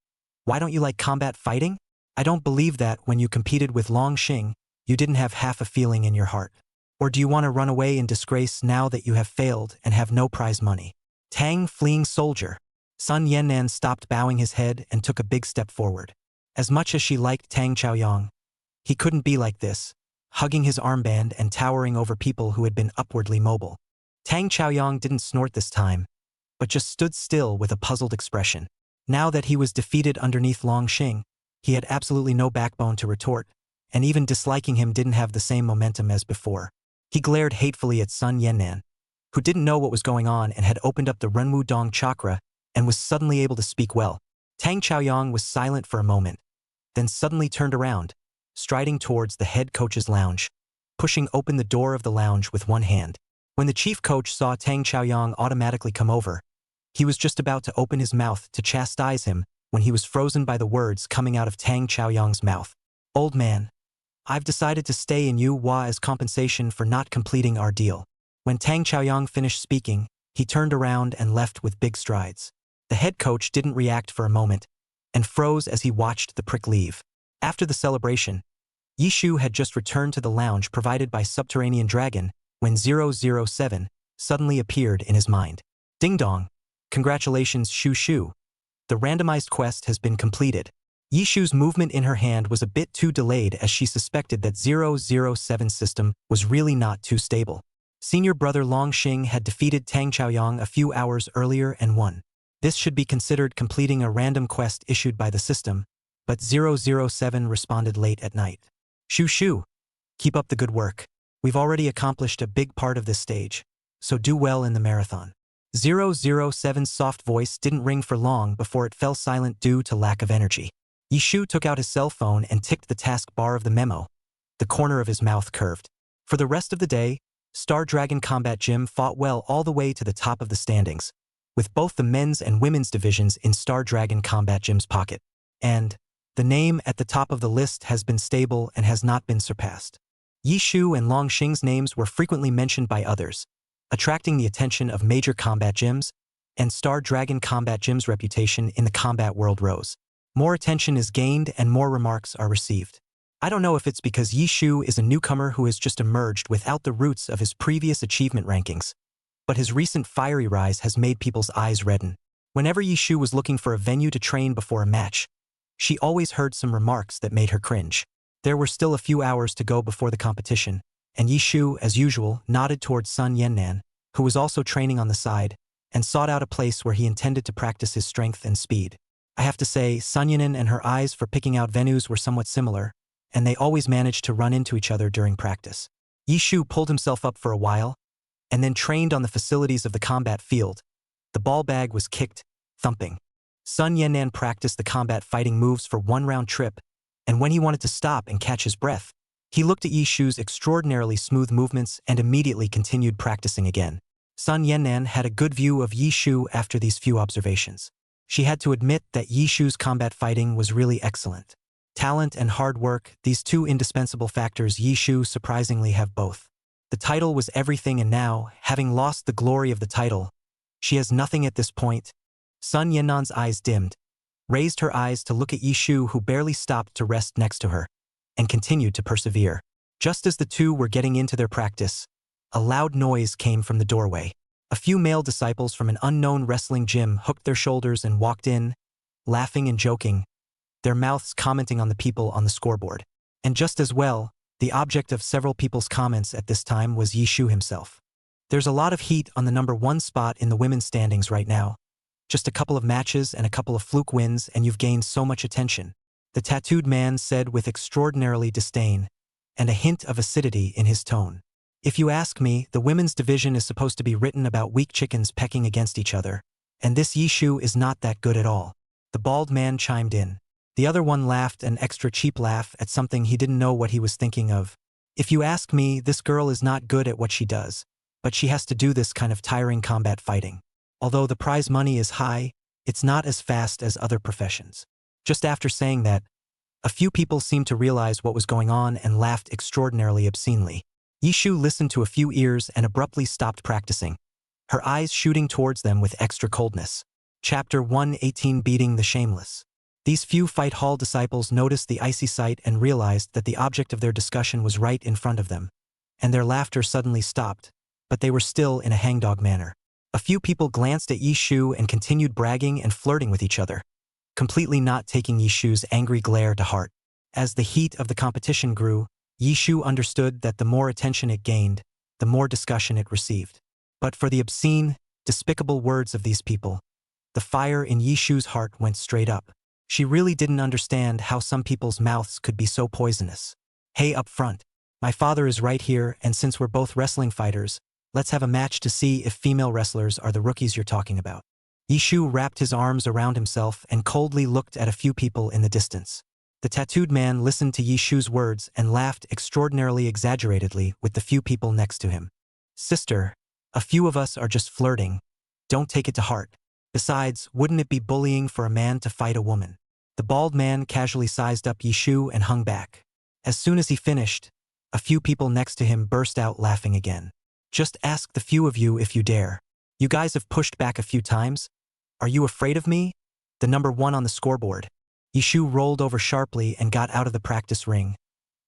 [SPEAKER 2] "Why don't you like combat fighting? I don't believe that when you competed with Long Xing, you didn't have half a feeling in your heart. Or do you want to run away in disgrace now that you have failed and have no prize money?" Tang fleeing soldier. Sun Yennan stopped bowing his head and took a big step forward. As much as she liked Tang Chaoyang, he couldn't be like this, hugging his armband and towering over people who had been upwardly mobile. Tang Chaoyang didn't snort this time, but just stood still with a puzzled expression. Now that he was defeated underneath Long Xing, he had absolutely no backbone to retort, and even disliking him didn't have the same momentum as before. He glared hatefully at Sun Yennan, who didn't know what was going on and had opened up the Renwu Dong chakra and was suddenly able to speak well. Tang Chaoyang was silent for a moment, then suddenly turned around, striding towards the head coach's lounge, pushing open the door of the lounge with one hand. When the chief coach saw Tang Chaoyang automatically come over, he was just about to open his mouth to chastise him when he was frozen by the words coming out of Tang Chaoyang's mouth. "Old man, I've decided to stay in Yuhua as compensation for not completing our deal." When Tang Chaoyang finished speaking, he turned around and left with big strides. The head coach didn't react for a moment, and froze as he watched the prick leave. After the celebration, Yishu had just returned to the lounge provided by Subterranean Dragon when 007 suddenly appeared in his mind. "Ding dong. Congratulations, Shu Shu. The randomized quest has been completed." Yishu's movement in her hand was a bit too delayed as she suspected that 007's system was really not too stable. Senior brother Long Xing had defeated Tang Chaoyang a few hours earlier and won. This should be considered completing a random quest issued by the system, but 007 responded late at night. "Shu Shu, keep up the good work. We've already accomplished a big part of this stage, so do well in the marathon." 007's soft voice didn't ring for long before it fell silent due to lack of energy. Yishu took out his cell phone and ticked the task bar of the memo. The corner of his mouth curved. For the rest of the day, Star Dragon Combat Gym fought well all the way to the top of the standings, with both the men's and women's divisions in Star Dragon Combat Gym's pocket. And the name at the top of the list has been stable and has not been surpassed. Yishu and Long Xing's names were frequently mentioned by others, attracting the attention of major combat gyms, and Star Dragon Combat Gym's reputation in the combat world rose. More attention is gained and more remarks are received. I don't know if it's because Yishu is a newcomer who has just emerged without the roots of his previous achievement rankings, but his recent fiery rise has made people's eyes redden. Whenever Yishu was looking for a venue to train before a match, she always heard some remarks that made her cringe. There were still a few hours to go before the competition, and Yishu, as usual, nodded towards Sun Yannan, who was also training on the side, and sought out a place where he intended to practice his strength and speed. I have to say, Sun Yannan and her eyes for picking out venues were somewhat similar, and they always managed to run into each other during practice. Yishu pulled himself up for a while, and then trained on the facilities of the combat field. The ball bag was kicked, thumping. Sun Yannan practiced the combat fighting moves for one round trip, and when he wanted to stop and catch his breath, he looked at Yishu's extraordinarily smooth movements and immediately continued practicing again. Sun Yannan had a good view of Yishu after these few observations. She had to admit that Yishu's combat fighting was really excellent. Talent and hard work, these two indispensable factors Yishu surprisingly have both. The title was everything, and now, having lost the glory of the title, she has nothing at this point. Sun Yannan's eyes dimmed, raised her eyes to look at Yishu, who barely stopped to rest next to her, and continued to persevere. Just as the two were getting into their practice, a loud noise came from the doorway. A few male disciples from an unknown wrestling gym hooked their shoulders and walked in, laughing and joking, their mouths commenting on the people on the scoreboard. And just as well, the object of several people's comments at this time was Yishu himself. There's a lot of heat on the #1 spot in the women's standings right now. Just a couple of matches and a couple of fluke wins and you've gained so much attention, the tattooed man said with extraordinarily disdain, and a hint of acidity in his tone. If you ask me, the women's division is supposed to be written about weak chickens pecking against each other, and this Yishu is not that good at all. The bald man chimed in. The other one laughed an extra cheap laugh at something he didn't know what he was thinking of. If you ask me, this girl is not good at what she does, but she has to do this kind of tiring combat fighting. Although the prize money is high, it's not as fast as other professions. Just after saying that, a few people seemed to realize what was going on and laughed extraordinarily obscenely. Yishu listened to a few ears and abruptly stopped practicing, her eyes shooting towards them with extra coldness. Chapter 118, Beating the Shameless. These few fight hall disciples noticed the icy sight and realized that the object of their discussion was right in front of them, and their laughter suddenly stopped, but they were still in a hangdog manner. A few people glanced at Yishu and continued bragging and flirting with each other, completely not taking Yishu's angry glare to heart. As the heat of the competition grew, Yishu understood that the more attention it gained, the more discussion it received. But for the obscene, despicable words of these people, the fire in Yishu's heart went straight up. She really didn't understand how some people's mouths could be so poisonous. Hey, up front. My father is right here, and since we're both wrestling fighters, let's have a match to see if female wrestlers are the rookies you're talking about. Yishu wrapped his arms around himself and coldly looked at a few people in the distance. The tattooed man listened to Yishu's words and laughed extraordinarily exaggeratedly with the few people next to him. Sister, a few of us are just flirting. Don't take it to heart. Besides, wouldn't it be bullying for a man to fight a woman? The bald man casually sized up Yishu and hung back. As soon as he finished, a few people next to him burst out laughing again. Just ask the few of you if you dare. You guys have pushed back a few times. Are you afraid of me? The #1 on the scoreboard. Yishu rolled over sharply and got out of the practice ring,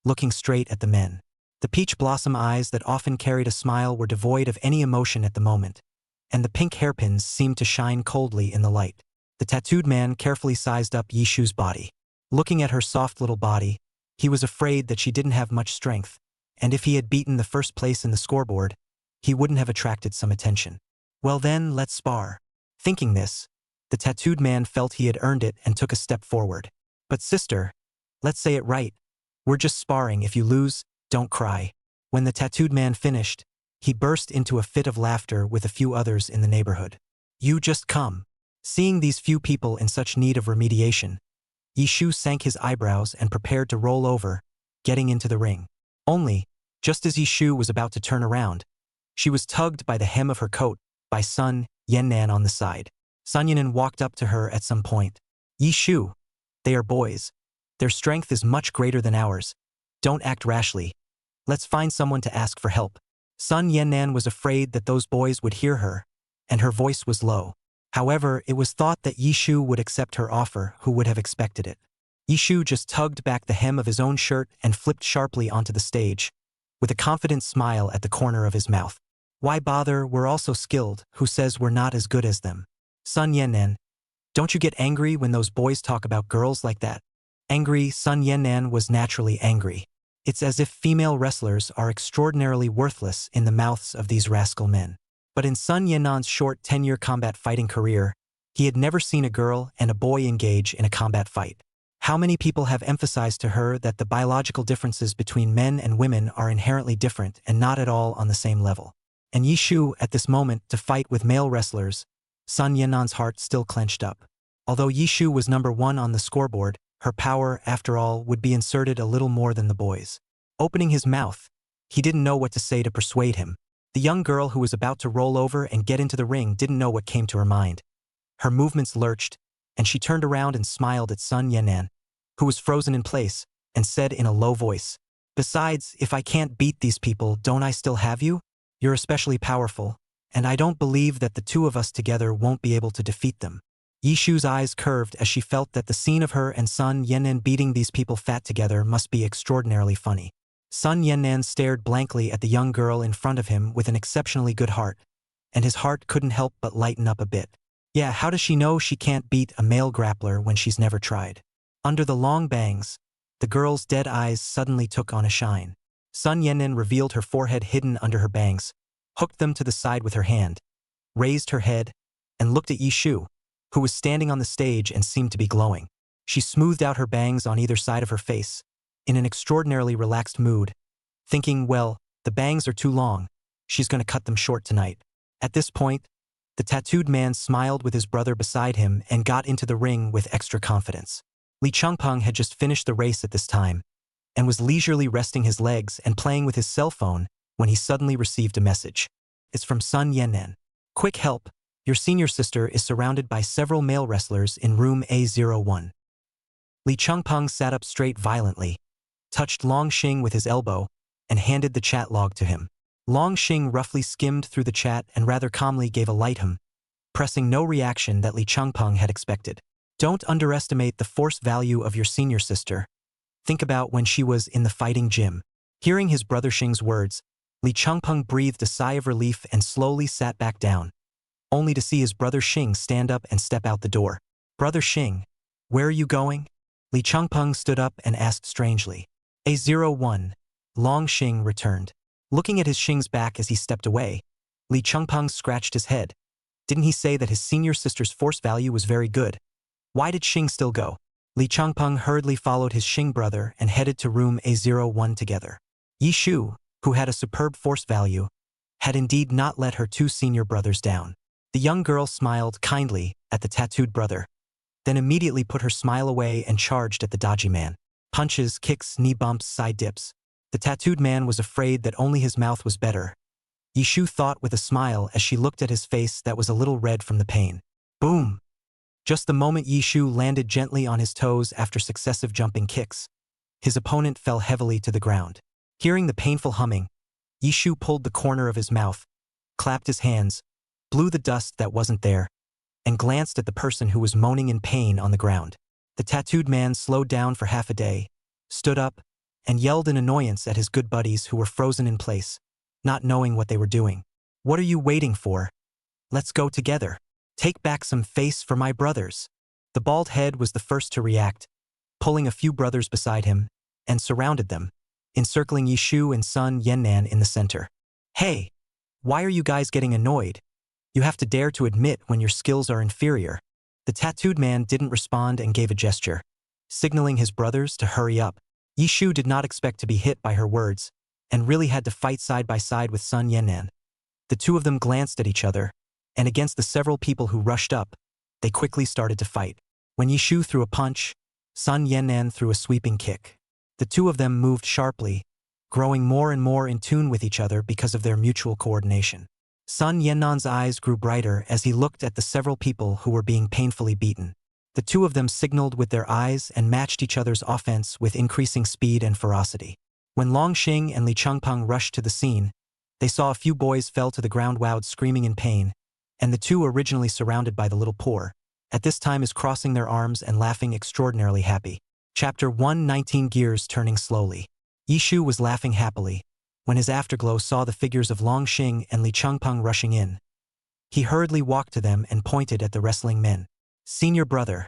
[SPEAKER 2] looking straight at the men. The peach blossom eyes that often carried a smile were devoid of any emotion at the moment, and the pink hairpins seemed to shine coldly in the light. The tattooed man carefully sized up Yishu's body. Looking at her soft little body, he was afraid that she didn't have much strength, and if he had beaten the first place in the scoreboard, he wouldn't have attracted some attention. Well then, let's spar. Thinking this, the tattooed man felt he had earned it and took a step forward. But sister, let's say it right. We're just sparring. If you lose, don't cry. When the tattooed man finished, he burst into a fit of laughter with a few others in the neighborhood. You just come. Seeing these few people in such need of remediation, Yishu sank his eyebrows and prepared to roll over, getting into the ring. Only, just as Yishu was about to turn around, she was tugged by the hem of her coat by Sun Yannan on the side. Sun Yannan walked up to her at some point. Yishu, they are boys. Their strength is much greater than ours. Don't act rashly. Let's find someone to ask for help. Sun Yannan was afraid that those boys would hear her, and her voice was low. However, it was thought that Yishu would accept her offer. Who would have expected it? Yishu just tugged back the hem of his own shirt and flipped sharply onto the stage, with a confident smile at the corner of his mouth. Why bother? We're also skilled. Who says we're not as good as them? Sun Yannan, don't you get angry when those boys talk about girls like that? Angry? Sun Yannan was naturally angry. It's as if female wrestlers are extraordinarily worthless in the mouths of these rascal men. But in Sun Yennan's short 10-year combat fighting career, he had never seen a girl and a boy engage in a combat fight. How many people have emphasized to her that the biological differences between men and women are inherently different and not at all on the same level? And Yishu, at this moment, to fight with male wrestlers, Sun Yennan's heart still clenched up. Although Yishu was number 1 on the scoreboard, her power, after all, would be inserted a little more than the boys. Opening his mouth, he didn't know what to say to persuade him. The young girl who was about to roll over and get into the ring didn't know what came to her mind. Her movements lurched, and she turned around and smiled at Sun Yannan, who was frozen in place, and said in a low voice, "Besides, if I can't beat these people, don't I still have you? You're especially powerful, and I don't believe that the two of us together won't be able to defeat them." Yishu's eyes curved as she felt that the scene of her and Sun Yannan beating these people fat together must be extraordinarily funny. Sun Yannan stared blankly at the young girl in front of him with an exceptionally good heart, and his heart couldn't help but lighten up a bit. Yeah, how does she know she can't beat a male grappler when she's never tried? Under the long bangs, the girl's dead eyes suddenly took on a shine. Sun Yannan revealed her forehead hidden under her bangs, hooked them to the side with her hand, raised her head, and looked at Yishu, who was standing on the stage and seemed to be glowing. She smoothed out her bangs on either side of her face, in an extraordinarily relaxed mood, thinking, well, the bangs are too long, she's going to cut them short tonight. At this point, the tattooed man smiled with his brother beside him and got into the ring with extra confidence. Li Changpeng had just finished the race at this time, and was leisurely resting his legs and playing with his cell phone when he suddenly received a message. It's from Sun Yannan. "Quick help, your senior sister is surrounded by several male wrestlers in room A01. Li Changpeng sat up straight violently, touched Long Xing with his elbow, and handed the chat log to him. Long Xing roughly skimmed through the chat and rather calmly gave a light hum, pressing no reaction that Li Changpeng had expected. "Don't underestimate the force value of your senior sister. Think about when she was in the fighting gym." Hearing his brother Xing's words, Li Changpeng breathed a sigh of relief and slowly sat back down, only to see his brother Xing stand up and step out the door. "Brother Xing, where are you going?" Li Changpeng stood up and asked strangely. "A01, Long Xing returned. Looking at his Xing's back as he stepped away, Li Changpeng scratched his head. Didn't he say that his senior sister's force value was very good? Why did Xing still go? Li Changpeng hurriedly followed his Xing brother and headed to room A01 together. Yishu, who had a superb force value, had indeed not let her two senior brothers down. The young girl smiled kindly at the tattooed brother, then immediately put her smile away and charged at the dodgy man. Punches, kicks, knee bumps, side dips. The tattooed man was afraid that only his mouth was better. Yishu thought with a smile as she looked at his face that was a little red from the pain. Boom! Just the moment Yishu landed gently on his toes after successive jumping kicks, his opponent fell heavily to the ground. Hearing the painful humming, Yishu pulled the corner of his mouth, clapped his hands, blew the dust that wasn't there, and glanced at the person who was moaning in pain on the ground. The tattooed man slowed down for half a day, stood up, and yelled in annoyance at his good buddies who were frozen in place, not knowing what they were doing. "What are you waiting for? Let's go together. Take back some face for my brothers." The bald head was the first to react, pulling a few brothers beside him, and surrounded them, encircling Yishu and Sun Yannan in the center. "Hey, why are you guys getting annoyed? You have to dare to admit when your skills are inferior." The tattooed man didn't respond and gave a gesture, signaling his brothers to hurry up. Yishu did not expect to be hit by her words, and really had to fight side by side with Sun Yannan. The two of them glanced at each other, and against the several people who rushed up, they quickly started to fight. When Yishu threw a punch, Sun Yannan threw a sweeping kick. The two of them moved sharply, growing more and more in tune with each other because of their mutual coordination. Sun Yannan's eyes grew brighter as he looked at the several people who were being painfully beaten. The two of them signaled with their eyes and matched each other's offense with increasing speed and ferocity. When Long Xing and Li Changpeng rushed to the scene, they saw a few boys fell to the ground wowed screaming in pain, and the two originally surrounded by the little poor, at this time is crossing their arms and laughing extraordinarily happy. Chapter 119 Gears turning slowly. Yishu was laughing happily when his afterglow saw the figures of Long Xing and Li Changpeng rushing in. He hurriedly walked to them and pointed at the wrestling men. "Senior brother,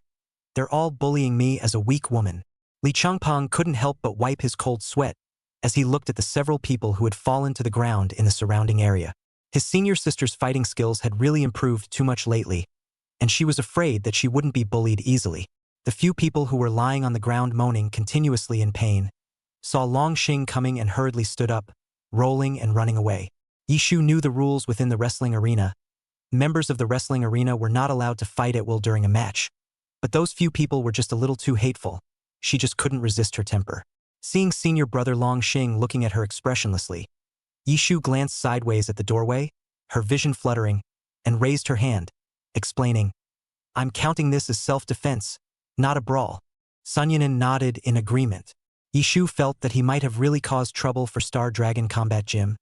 [SPEAKER 2] they're all bullying me as a weak woman." Li Changpeng couldn't help but wipe his cold sweat as he looked at the several people who had fallen to the ground in the surrounding area. His senior sister's fighting skills had really improved too much lately, and she was afraid that she wouldn't be bullied easily. The few people who were lying on the ground moaning continuously in pain saw Long Xing coming and hurriedly stood up, rolling and running away. Yishu knew the rules within the wrestling arena. Members of the wrestling arena were not allowed to fight at will during a match. But those few people were just a little too hateful. She just couldn't resist her temper. Seeing senior brother Long Xing looking at her expressionlessly, Yishu glanced sideways at the doorway, her vision fluttering, and raised her hand, explaining, "I'm counting this as self-defense, not a brawl." Sun Yinan nodded in agreement. Yishu felt that he might have really caused trouble for Star Dragon Combat Gym,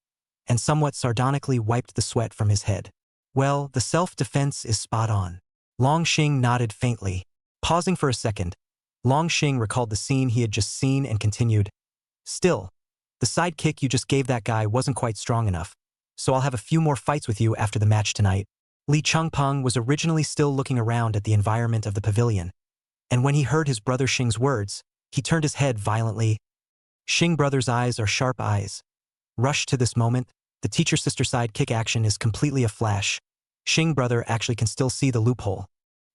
[SPEAKER 2] and somewhat sardonically wiped the sweat from his head. Well, the self-defense is spot on. Long Xing nodded faintly. Pausing for a second, Long Xing recalled the scene he had just seen and continued, "Still, the sidekick you just gave that guy wasn't quite strong enough, so I'll have a few more fights with you after the match tonight." Li Changpeng was originally still looking around at the environment of the pavilion, and when he heard his brother Xing's words, he turned his head violently. Xing brother's eyes are sharp eyes. Rush to this moment, the teacher-sister sidekick action is completely a flash. Xing brother actually can still see the loophole.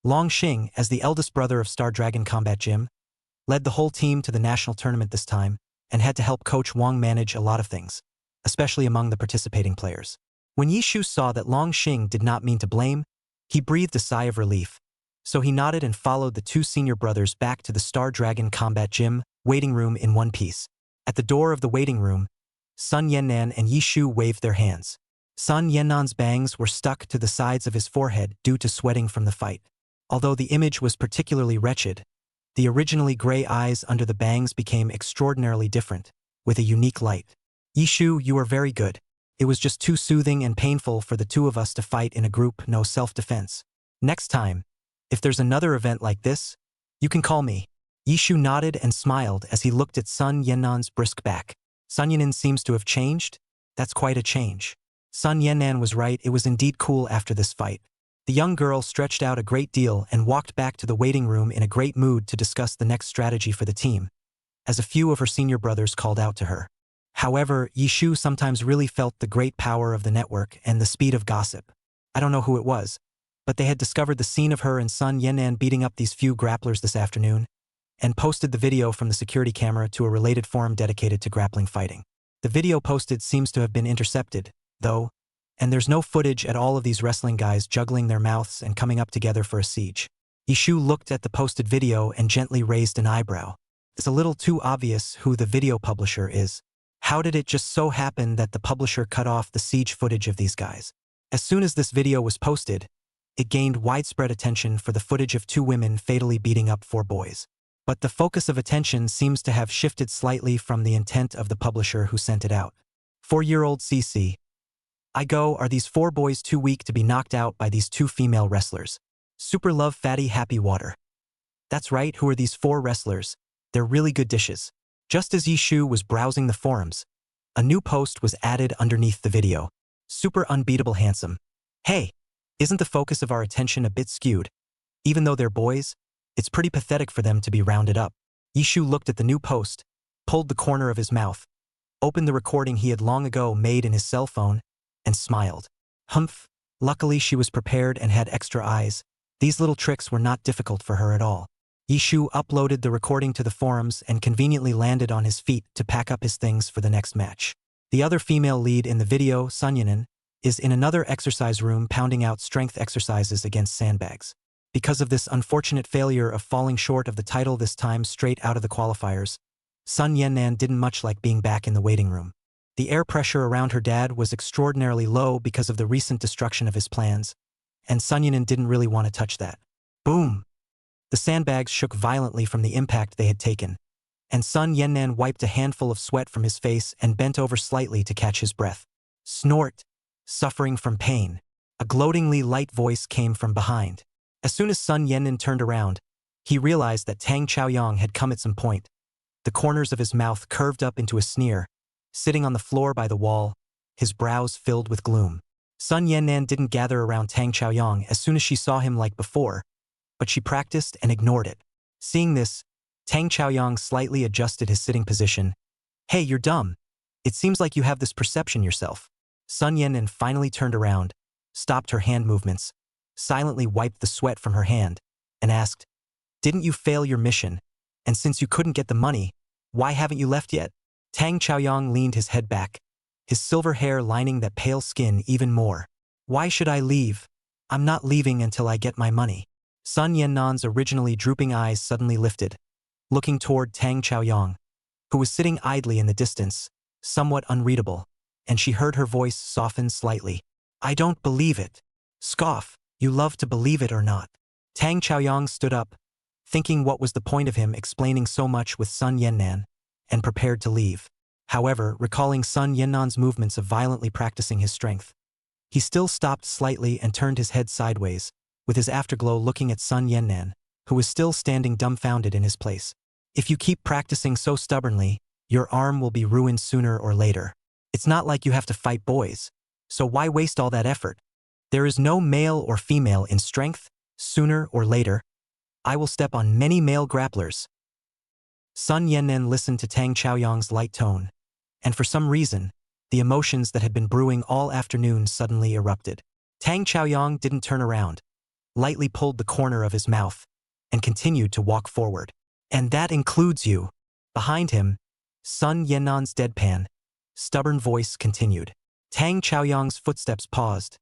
[SPEAKER 2] Long Xing, as the eldest brother of Star Dragon Combat Gym, led the whole team to the national tournament this time and had to help Coach Wang manage a lot of things, especially among the participating players. When Yishu saw that Long Xing did not mean to blame, he breathed a sigh of relief. So he nodded and followed the two senior brothers back to the Star Dragon Combat Gym waiting room in one piece. At the door of the waiting room, Sun Yannan and Yishu waved their hands. Sun Yannan's bangs were stuck to the sides of his forehead due to sweating from the fight. Although the image was particularly wretched, the originally gray eyes under the bangs became extraordinarily different, with a unique light. "Yishu, you are very good. It was just too soothing and painful for the two of us to fight in a group, no self-defense. Next time, if there's another event like this, you can call me." Yishu nodded and smiled as he looked at Sun Yannan's brisk back. Sun Yannan seems to have changed? That's quite a change. Sun Yannan was right, it was indeed cool after this fight. The young girl stretched out a great deal and walked back to the waiting room in a great mood to discuss the next strategy for the team, as a few of her senior brothers called out to her. However, Yishu sometimes really felt the great power of the network and the speed of gossip. I don't know who it was, but they had discovered the scene of her and Sun Yannan beating up these few grapplers this afternoon, and posted the video from the security camera to a related forum dedicated to grappling fighting. The video posted seems to have been intercepted, though, and there's no footage at all of these wrestling guys juggling their mouths and coming up together for a siege. Yishu looked at the posted video and gently raised an eyebrow. It's a little too obvious who the video publisher is. How did it just so happen that the publisher cut off the siege footage of these guys? As soon as this video was posted, it gained widespread attention for the footage of two women fatally beating up four boys. But the focus of attention seems to have shifted slightly from the intent of the publisher who sent it out. 4-year-old CC. I go, are these four boys too weak to be knocked out by these two female wrestlers? Super love fatty happy water. That's right, who are these four wrestlers? They're really good dishes. Just as Yishu was browsing the forums, a new post was added underneath the video. Super unbeatable handsome. Hey, isn't the focus of our attention a bit skewed? Even though they're boys, it's pretty pathetic for them to be rounded up. Yishu looked at the new post, pulled the corner of his mouth, opened the recording he had long ago made in his cell phone, and smiled. Humph, luckily she was prepared and had extra eyes. These little tricks were not difficult for her at all. Yishu uploaded the recording to the forums and conveniently landed on his feet to pack up his things for the next match. The other female lead in the video, Sun Yannan, is in another exercise room pounding out strength exercises against sandbags. Because of this unfortunate failure of falling short of the title this time straight out of the qualifiers, Sun Yannan didn't much like being back in the waiting room. The air pressure around her dad was extraordinarily low because of the recent destruction of his plans, and Sun Yannan didn't really want to touch that. Boom! The sandbags shook violently from the impact they had taken, and Sun Yannan wiped a handful of sweat from his face and bent over slightly to catch his breath. Snort! Suffering from pain. A gloatingly light voice came from behind. As soon as Sun Yannan turned around, he realized that Tang Chaoyang had come at some point. The corners of his mouth curved up into a sneer, sitting on the floor by the wall, his brows filled with gloom. Sun Yannan didn't gather around Tang Chaoyang as soon as she saw him like before, but she practiced and ignored it. Seeing this, Tang Chaoyang slightly adjusted his sitting position, Hey, you're dumb. It seems like you have this perception yourself. Sun Yannan finally turned around, stopped her hand movements, silently wiped the sweat from her hand, and asked, "Didn't you fail your mission? And since you couldn't get the money, why haven't you left yet?" Tang Chaoyang leaned his head back, his silver hair lining that pale skin even more. "Why should I leave? I'm not leaving until I get my money." Sun Yannan's originally drooping eyes suddenly lifted, looking toward Tang Chaoyang, who was sitting idly in the distance, somewhat unreadable, and she heard her voice soften slightly. "I don't believe it." "Scoff, you love to believe it or not." Tang Chaoyang stood up, thinking what was the point of him explaining so much with Sun Yannan, and prepared to leave. However, recalling Sun Yannan's movements of violently practicing his strength, he still stopped slightly and turned his head sideways, with his afterglow looking at Sun Yannan, who was still standing dumbfounded in his place. "If you keep practicing so stubbornly, your arm will be ruined sooner or later. It's not like you have to fight boys, so why waste all that effort? There is no male or female in strength. Sooner or later, I will step on many male grapplers." Sun Yannan listened to Tang Chaoyang's light tone, and for some reason, the emotions that had been brewing all afternoon suddenly erupted. Tang Chaoyang didn't turn around, lightly pulled the corner of his mouth, and continued to walk forward. "And that includes you." Behind him, Sun Yannan's deadpan, stubborn voice continued. Tang Chaoyang's footsteps paused,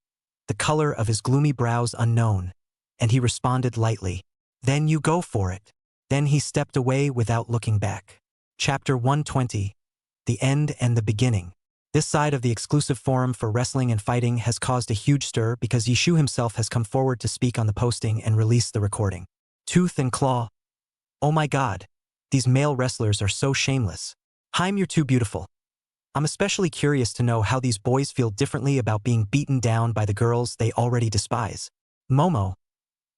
[SPEAKER 2] the color of his gloomy brows unknown, and he responded lightly, "Then you go for it." Then he stepped away without looking back. Chapter 120. The End and the Beginning. This side of the exclusive forum for wrestling and fighting has caused a huge stir because Yishu himself has come forward to speak on the posting and release the recording. Tooth and claw. "Oh my god. These male wrestlers are so shameless. Haim, you're too beautiful. I'm especially curious to know how these boys feel differently about being beaten down by the girls they already despise." Momo.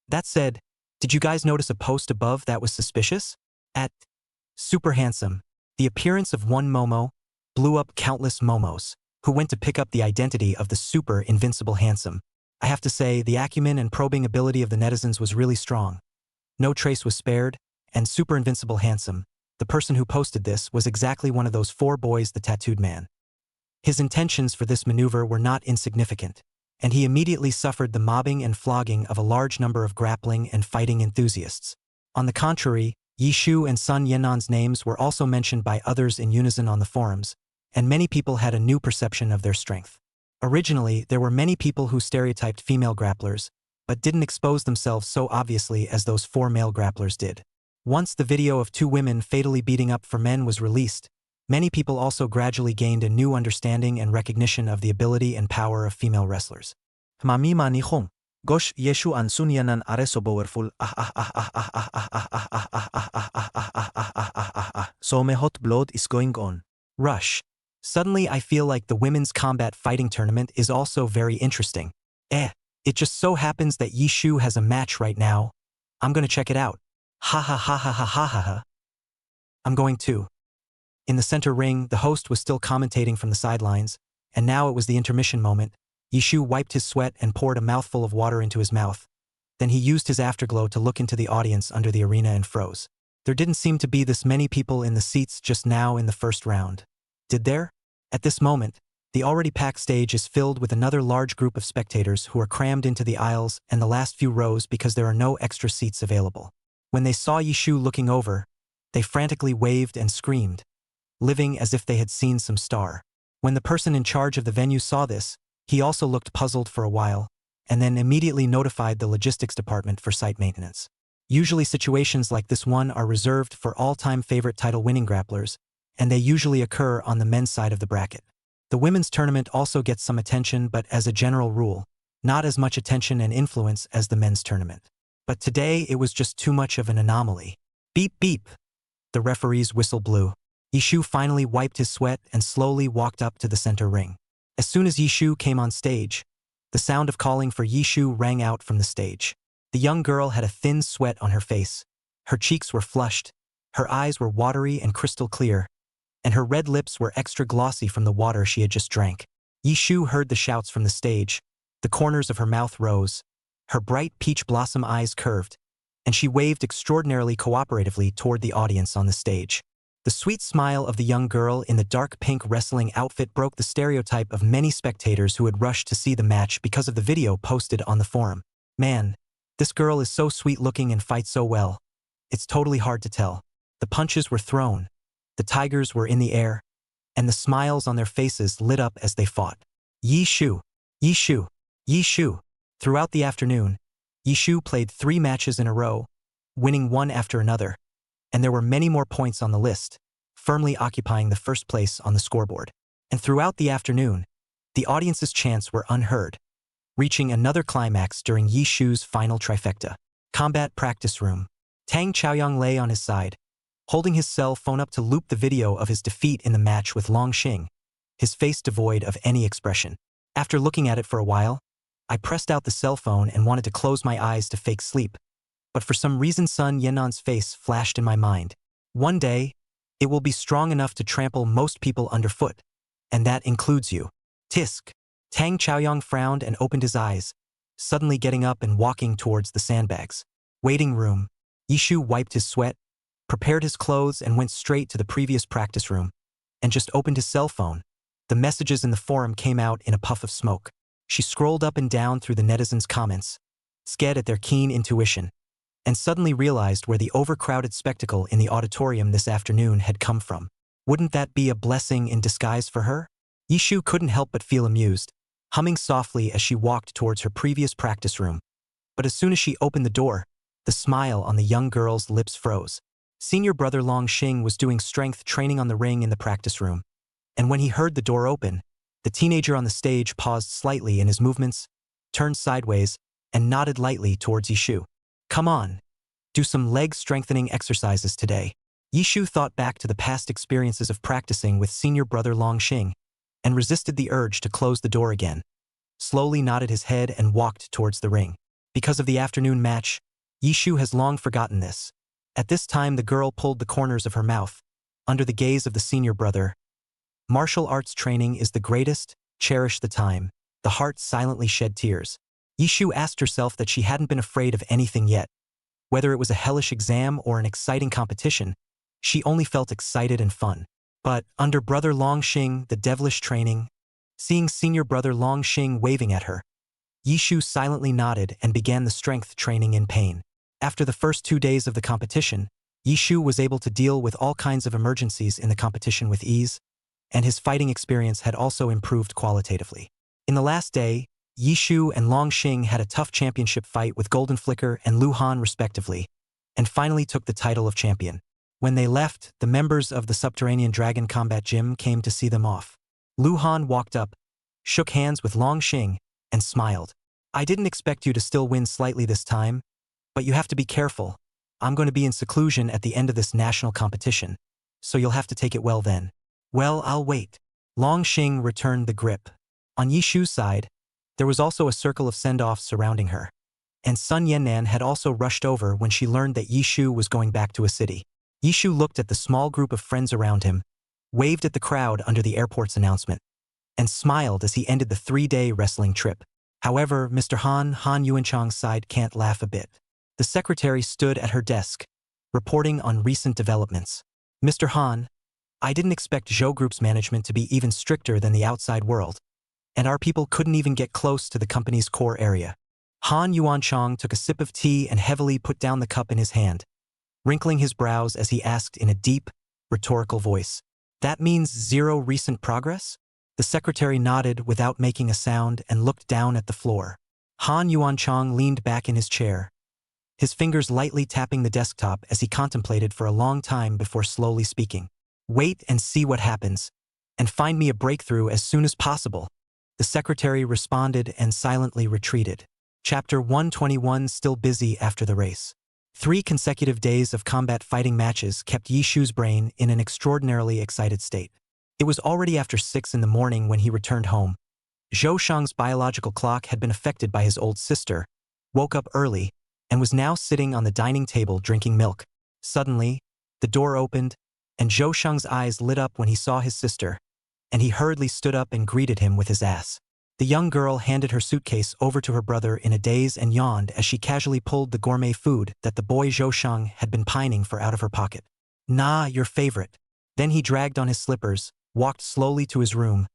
[SPEAKER 2] That said, did you guys notice a post above that was suspicious? At Super Handsome, the appearance of one Momo blew up countless Momos, who went to pick up the identity of the super invincible handsome. I have to say, the acumen and probing ability of the netizens was really strong. No trace was spared, and super invincible handsome, the person who posted this, was exactly one of those 4 boys, the tattooed man. His intentions for this maneuver were not insignificant, and he immediately suffered the mobbing and flogging of a large number of grappling and fighting enthusiasts. On the contrary, Yishu and Sun Yannan's names were also mentioned by others in unison on the forums, and many people had a new perception of their strength. Originally, there were many people who stereotyped female grapplers, but didn't expose themselves so obviously as those 4 male grapplers did. Once the video of 2 women fatally beating up for men was released, many people also gradually gained a new understanding and recognition of the ability and power of female wrestlers.
[SPEAKER 3] Mami manihong. Gosh Yeshu an Sun Yannan are so powerful. So my hot blood is going on.
[SPEAKER 2] Rush. Suddenly I feel like the women's combat fighting tournament is also very interesting. It just so happens that Yishu has a match right now. I'm gonna check it out. Ha ha ha ha ha ha ha ha. I'm going too. In the center ring, the host was still commentating from the sidelines, and now it was the intermission moment. Yishu wiped his sweat and poured a mouthful of water into his mouth. Then he used his afterglow to look into the audience under the arena and froze. There didn't seem to be this many people in the seats just now in the first round. Did there? At this moment, the already packed stage is filled with another large group of spectators who are crammed into the aisles and the last few rows because there are no extra seats available. When they saw Yishu looking over, they frantically waved and screamed, living as if they had seen some star. When the person in charge of the venue saw this, he also looked puzzled for a while, and then immediately notified the logistics department for site maintenance. Usually situations like this one are reserved for all-time favorite title-winning grapplers, and they usually occur on the men's side of the bracket. The women's tournament also gets some attention, but as a general rule, not as much attention and influence as the men's tournament. But today it was just too much of an anomaly. Beep beep. The referee's whistle blew. Yishu finally wiped his sweat and slowly walked up to the center ring. As soon as Yishu came on stage, the sound of calling for Yishu rang out from the stage. The young girl had a thin sweat on her face. Her cheeks were flushed, her eyes were watery and crystal clear, and her red lips were extra glossy from the water she had just drank. Yishu heard the shouts from the stage. The corners of her mouth rose. Her bright peach blossom eyes curved, and she waved extraordinarily cooperatively toward the audience on the stage. The sweet smile of the young girl in the dark pink wrestling outfit broke the stereotype of many spectators who had rushed to see the match because of the video posted on the forum. Man, this girl is so sweet-looking and fights so well. It's totally hard to tell. The punches were thrown, the tigers were in the air, and the smiles on their faces lit up as they fought. Yi Shu, Yi Shu, Yi Shu. Throughout the afternoon, Yi Shu played 3 matches in a row, winning one after another, and there were many more points on the list, firmly occupying the first place on the scoreboard. And throughout the afternoon, the audience's chants were unheard, reaching another climax during Yi Shu's final trifecta. Combat practice room. Tang Chaoyang lay on his side, holding his cell phone up to loop the video of his defeat in the match with Long Xing, his face devoid of any expression. After looking at it for a while, I pressed out the cell phone and wanted to close my eyes to fake sleep. But for some reason Sun Yennan's face flashed in my mind. One day, it will be strong enough to trample most people underfoot, and that includes you. Tisk. Tang Chaoyang frowned and opened his eyes, suddenly getting up and walking towards the sandbags. Waiting room. Yi Shu wiped his sweat, prepared his clothes and went straight to the previous practice room, and just opened his cell phone. The messages in the forum came out in a puff of smoke. She scrolled up and down through the netizens' comments, scared at their keen intuition, and suddenly realized where the overcrowded spectacle in the auditorium this afternoon had come from. Wouldn't that be a blessing in disguise for her? Yi Shu couldn't help but feel amused, humming softly as she walked towards her previous practice room. But as soon as she opened the door, the smile on the young girl's lips froze. Senior brother Long Xing was doing strength training on the ring in the practice room, and when he heard the door open, the teenager on the stage paused slightly in his movements, turned sideways, and nodded lightly towards Yi Shu. Come on, do some leg strengthening exercises today. Yi Shu thought back to the past experiences of practicing with senior brother Long Xing, and resisted the urge to close the door again, slowly nodded his head and walked towards the ring. Because of the afternoon match, Yi Shu has long forgotten this. At this time the girl pulled the corners of her mouth, under the gaze of the senior brother. Martial arts training is the greatest, cherish the time. The heart silently shed tears. Yi Shu asked herself that she hadn't been afraid of anything yet. Whether it was a hellish exam or an exciting competition, she only felt excited and fun. But under brother Long Xing, the devilish training, seeing senior brother Long Xing waving at her, Yi Shu silently nodded and began the strength training in pain. After the first 2 days of the competition, Yi Shu was able to deal with all kinds of emergencies in the competition with ease, and his fighting experience had also improved qualitatively. In the last day, Yi Shu and Long Xing had a tough championship fight with Golden Flicker and Lu Han respectively, and finally took the title of champion. When they left, the members of the Subterranean Dragon Combat Gym came to see them off. Lu Han walked up, shook hands with Long Xing, and smiled. I didn't expect you to still win slightly this time, but you have to be careful. I'm going to be in seclusion at the end of this national competition, so you'll have to take it well then. Well, I'll wait. Long Xing returned the grip. On Yi Shu's side, there was also a circle of send-offs surrounding her, and Sun Yannan had also rushed over when she learned that Yi Shu was going back to a city. Yi Shu looked at the small group of friends around him, waved at the crowd under the airport's announcement, and smiled as he ended the 3-day wrestling trip. However, Mr. Han Yuanchang's side can't laugh a bit. The secretary stood at her desk, reporting on recent developments. Mr. Han, I didn't expect Zhou Group's management to be even stricter than the outside world, and our people couldn't even get close to the company's core area. Han Yuanchang took a sip of tea and heavily put down the cup in his hand, wrinkling his brows as he asked in a deep, rhetorical voice. That means zero recent progress? The secretary nodded without making a sound and looked down at the floor. Han Yuanchang leaned back in his chair, his fingers lightly tapping the desktop as he contemplated for a long time before slowly speaking. Wait and see what happens, and find me a breakthrough as soon as possible. The secretary responded and silently retreated. Chapter 121. Still busy after the race. 3 consecutive days of combat fighting matches kept Yi Shu's brain in an extraordinarily excited state. It was already after 6 in the morning when he returned home. Zhou Shang's biological clock had been affected by his old sister, woke up early, and was now sitting on the dining table drinking milk. Suddenly, the door opened, and Zhou Shang's eyes lit up when he saw his sister, and he hurriedly stood up and greeted him with his ass. The young girl handed her suitcase over to her brother in a daze and yawned as she casually pulled the gourmet food that the boy Zhou Shang had been pining for out of her pocket. Nah, your favorite. Then he dragged on his slippers, walked slowly to his room,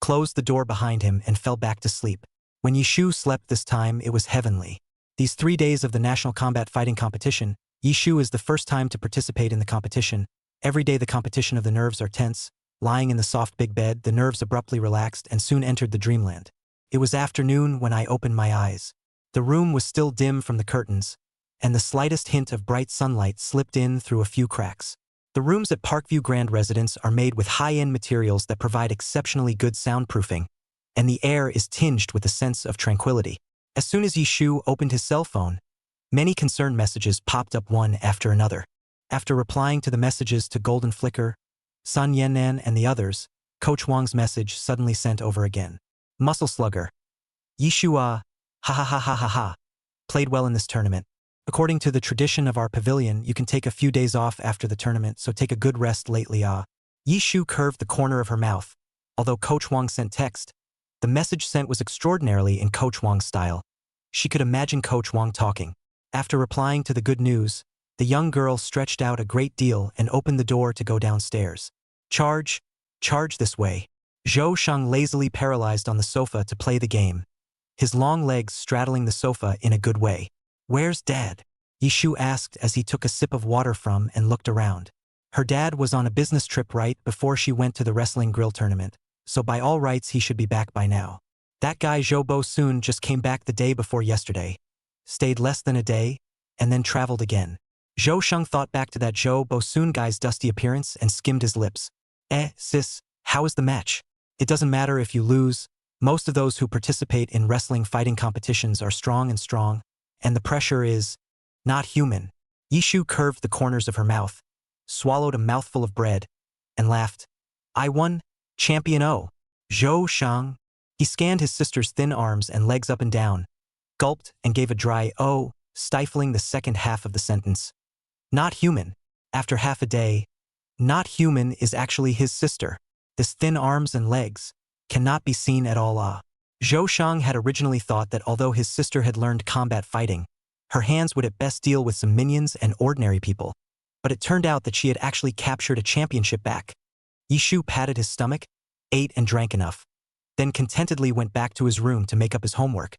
[SPEAKER 2] closed the door behind him and fell back to sleep. When Yishu slept this time, it was heavenly. These 3 days of the National Combat Fighting Competition, Yishu is the first time to participate in the competition. Every day the competition of the nerves are tense. Lying in the soft big bed, the nerves abruptly relaxed and soon entered the dreamland. It was afternoon when I opened my eyes. The room was still dim from the curtains, and the slightest hint of bright sunlight slipped in through a few cracks. The rooms at Parkview Grand Residence are made with high-end materials that provide exceptionally good soundproofing, and the air is tinged with a sense of tranquility. As soon as Yishu opened his cell phone, many concerned messages popped up one after another. After replying to the messages to Golden Flicker, Sun Yannan and the others, Coach Wang's message suddenly sent over again. Muscle Slugger. Yishu ha ha ha ha ha ha. Played well in this tournament. According to the tradition of our pavilion, you can take a few days off after the tournament, so take a good rest lately Yishu curved the corner of her mouth. Although Coach Wang sent text, the message sent was extraordinarily in Coach Wang's style. She could imagine Coach Wang talking. After replying to the good news, the young girl stretched out a great deal and opened the door to go downstairs. Charge this way. Zhou Sheng lazily paralyzed on the sofa to play the game, his long legs straddling the sofa in a good way. Where's Dad? Yishu asked as he took a sip of water from and looked around. Her dad was on a business trip right before she went to the wrestling grill tournament, so by all rights he should be back by now. That guy Zhou Bo-soon just came back the day before yesterday, stayed less than a day, and then traveled again. Zhou Sheng thought back to that Zhou Bo-soon guy's dusty appearance and skimmed his lips. Sis, how is the match? It doesn't matter if you lose. Most of those who participate in wrestling fighting competitions are strong, and the pressure is not human. Yishu curved the corners of her mouth, swallowed a mouthful of bread, and laughed. I won, Champion O. Zhou Sheng. He scanned his sister's thin arms and legs up and down, gulped and gave a dry "oh," stifling the second half of the sentence. Not human. After half a day, not human is actually his sister. This thin arms and legs cannot be seen at all. Zhou Sheng had originally thought that although his sister had learned combat fighting, her hands would at best deal with some minions and ordinary people. But it turned out that she had actually captured a championship back. Yishu patted his stomach, ate and drank enough, then contentedly went back to his room to make up his homework,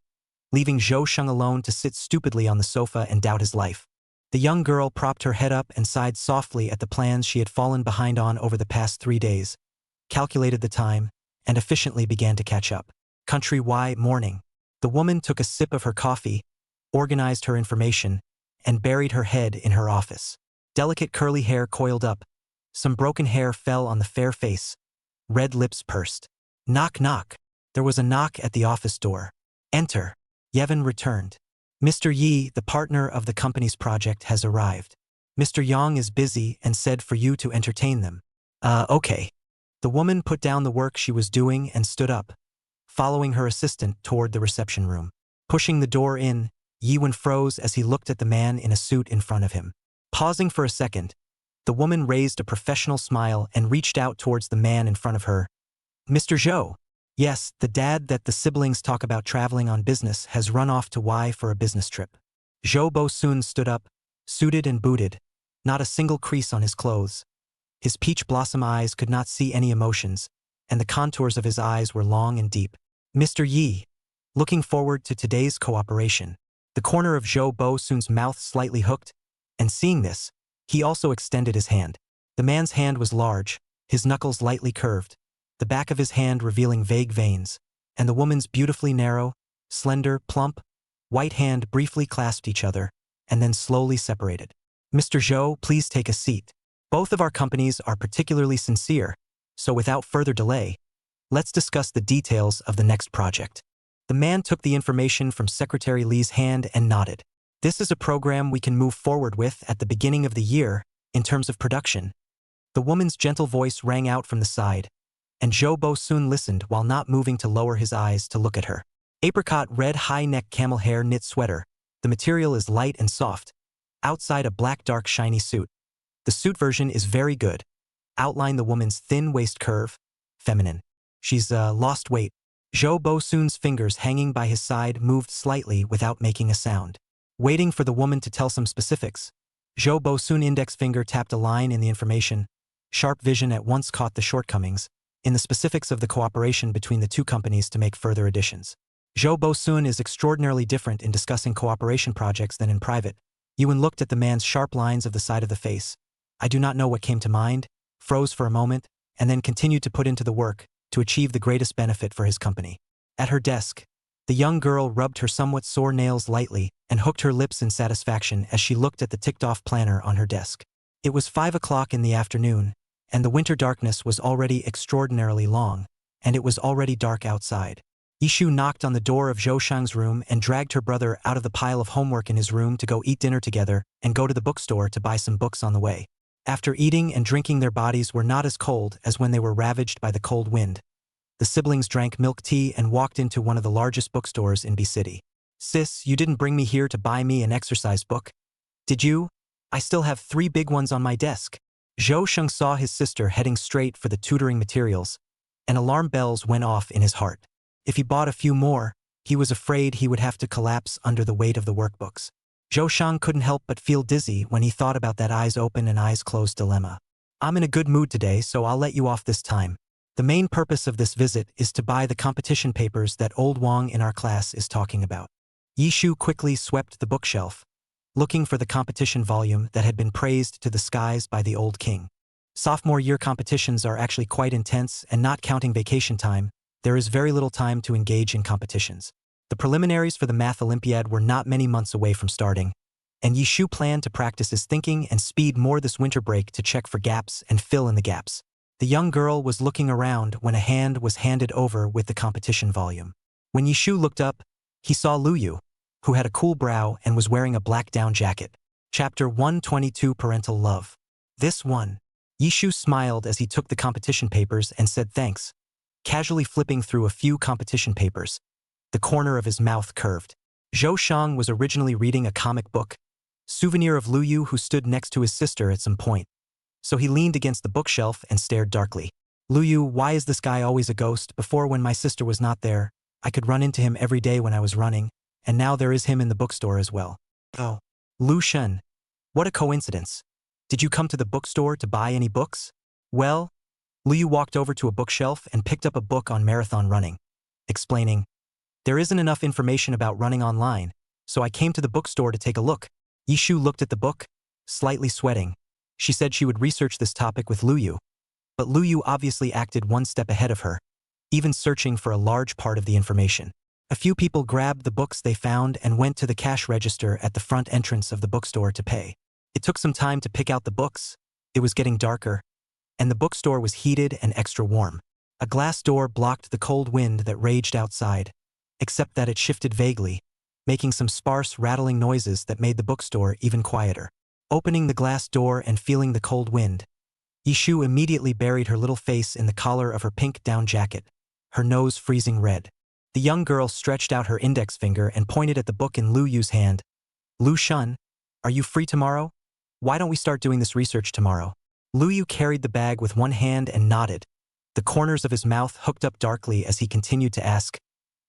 [SPEAKER 2] leaving Zhou Sheng alone to sit stupidly on the sofa and doubt his life. The young girl propped her head up and sighed softly at the plans she had fallen behind on over the past 3 days, calculated the time, and efficiently began to catch up. Country-wide morning. The woman took a sip of her coffee, organized her information, and buried her head in her office. Delicate curly hair coiled up. Some broken hair fell on the fair face. Red lips pursed. Knock knock. There was a knock at the office door. Enter. Yevon returned. Mr. Yi, the partner of the company's project, has arrived. Mr. Yang is busy and said for you to entertain them. Okay. The woman put down the work she was doing and stood up, following her assistant toward the reception room. Pushing the door in, Yiwen froze as he looked at the man in a suit in front of him. Pausing for a second, the woman raised a professional smile and reached out towards the man in front of her. Mr. Zhou. Yes, the dad that the siblings talk about traveling on business has run off to Y for a business trip. Zhou Bo-soon stood up, suited and booted, not a single crease on his clothes. His peach blossom eyes could not see any emotions, and the contours of his eyes were long and deep. Mr. Yi. Looking forward to today's cooperation. The corner of Zhou Bo-soon's mouth slightly hooked, and seeing this, he also extended his hand. The man's hand was large, his knuckles lightly curved, the back of his hand revealing vague veins, and the woman's beautifully narrow, slender, plump, white hand briefly clasped each other, and then slowly separated. Mr. Zhou, please take a seat. Both of our companies are particularly sincere, so without further delay, let's discuss the details of the next project. The man took the information from Secretary Li's hand and nodded. This is a program we can move forward with at the beginning of the year, in terms of production. The woman's gentle voice rang out from the side, and Zhou Bo-soon listened while not moving to lower his eyes to look at her. Apricot red high-neck camel hair knit sweater. The material is light and soft. Outside a black dark shiny suit. The suit version is very good. Outline the woman's thin waist curve. Feminine. She's lost weight. Zhou Bo-soon's fingers hanging by his side moved slightly without making a sound. Waiting for the woman to tell some specifics, Zhou Bo-soon index finger tapped a line in the information. Sharp vision at once caught the shortcomings in the specifics of the cooperation between the two companies to make further additions. Zhou Bosun is extraordinarily different in discussing cooperation projects than in private. Yuan looked at the man's sharp lines of the side of the face. I do not know what came to mind, froze for a moment, and then continued to put into the work to achieve the greatest benefit for his company. At her desk, the young girl rubbed her somewhat sore nails lightly and hooked her lips in satisfaction as she looked at the ticked-off planner on her desk. It was 5 o'clock in the afternoon, and the winter darkness was already extraordinarily long, and it was already dark outside. Yishu knocked on the door of Zhou Shang's room and dragged her brother out of the pile of homework in his room to go eat dinner together and go to the bookstore to buy some books on the way. After eating and drinking, their bodies were not as cold as when they were ravaged by the cold wind. The siblings drank milk tea and walked into one of the largest bookstores in B City. Sis, you didn't bring me here to buy me an exercise book, did you? I still have 3 big ones on my desk. Zhou Sheng saw his sister heading straight for the tutoring materials, and alarm bells went off in his heart. If he bought a few more, he was afraid he would have to collapse under the weight of the workbooks. Zhou Shang couldn't help but feel dizzy when he thought about that eyes open and eyes closed dilemma. I'm in a good mood today, so I'll let you off this time. The main purpose of this visit is to buy the competition papers that old Wang in our class is talking about. Yishu quickly swept the bookshelf, looking for the competition volume that had been praised to the skies by the old king. Sophomore year competitions are actually quite intense, and not counting vacation time, there is very little time to engage in competitions. The preliminaries for the math Olympiad were not many months away from starting, and Yishu planned to practice his thinking and speed more this winter break to check for gaps and fill in the gaps. The young girl was looking around when a hand was handed over with the competition volume. When Yishu looked up, he saw Lu Yu, who had a cool brow and was wearing a black down jacket. Chapter 122, Parental Love. This one. Yishu smiled as he took the competition papers and said thanks, casually flipping through a few competition papers. The corner of his mouth curved. Zhou Shang was originally reading a comic book, souvenir of Lu Yu, who stood next to his sister at some point. So he leaned against the bookshelf and stared darkly. Lu Yu, why is this guy always a ghost? Before, when my sister was not there, I could run into him every day when I was running, and now there is him in the bookstore as well. Oh. Lu Shen. What a coincidence. Did you come to the bookstore to buy any books? Well, Lu Yu walked over to a bookshelf and picked up a book on marathon running, explaining, there isn't enough information about running online, so I came to the bookstore to take a look. Yishu looked at the book, slightly sweating. She said she would research this topic with Lu Yu, but Lu Yu obviously acted one step ahead of her, even searching for a large part of the information. A few people grabbed the books they found and went to the cash register at the front entrance of the bookstore to pay. It took some time to pick out the books. It was getting darker, and the bookstore was heated and extra warm. A glass door blocked the cold wind that raged outside, except that it shifted vaguely, making some sparse rattling noises that made the bookstore even quieter. Opening the glass door and feeling the cold wind, Yishu immediately buried her little face in the collar of her pink down jacket, her nose freezing red. The young girl stretched out her index finger and pointed at the book in Lu Yu's hand. Lu Shun, are you free tomorrow? Why don't we start doing this research tomorrow? Lu Yu carried the bag with one hand and nodded, the corners of his mouth hooked up darkly as he continued to ask,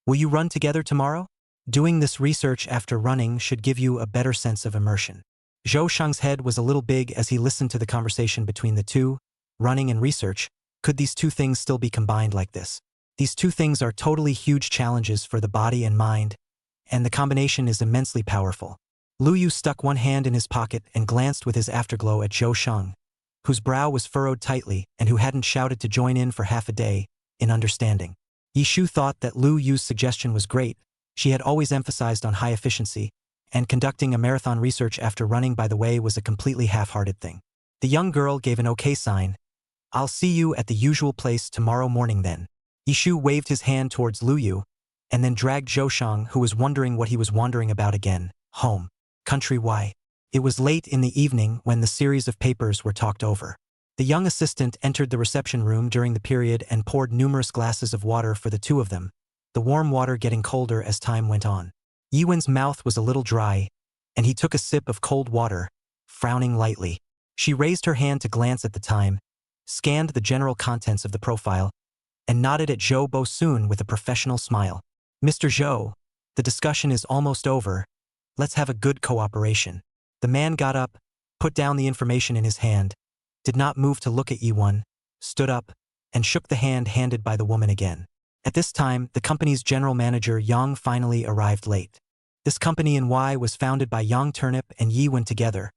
[SPEAKER 2] will you run together tomorrow? Doing this research after running should give you a better sense of immersion. Zhou Shang's head was a little big as he listened to the conversation between the two, running and research. Could these two things still be combined like this? These two things are totally huge challenges for the body and mind, and the combination is immensely powerful. Lu Yu stuck one hand in his pocket and glanced with his afterglow at Zhou Shang, whose brow was furrowed tightly and who hadn't shouted to join in for half a day, in understanding. Yishu thought that Lu Yu's suggestion was great. She had always emphasized on high efficiency, and conducting a marathon research after running by the way was a completely half-hearted thing. The young girl gave an okay sign. I'll see you at the usual place tomorrow morning then. Yishu waved his hand towards Lu Yu, and then dragged Zhou Shang, who was wondering what he was wandering about again, home. Country Y. It was late in the evening when the series of papers were talked over. The young assistant entered the reception room during the period and poured numerous glasses of water for the two of them, the warm water getting colder as time went on. Yiwen's mouth was a little dry, and he took a sip of cold water, frowning lightly. She raised her hand to glance at the time, scanned the general contents of the profile, and nodded at Zhou Bosun with a professional smile. Mr. Zhou, the discussion is almost over. Let's have a good cooperation. The man got up, put down the information in his hand, did not move to look at Yi-won, stood up, and shook the hand handed by the woman again. At this time, the company's general manager Yang finally arrived late. This company in Y was founded by Yang Turnip and Yi-won together,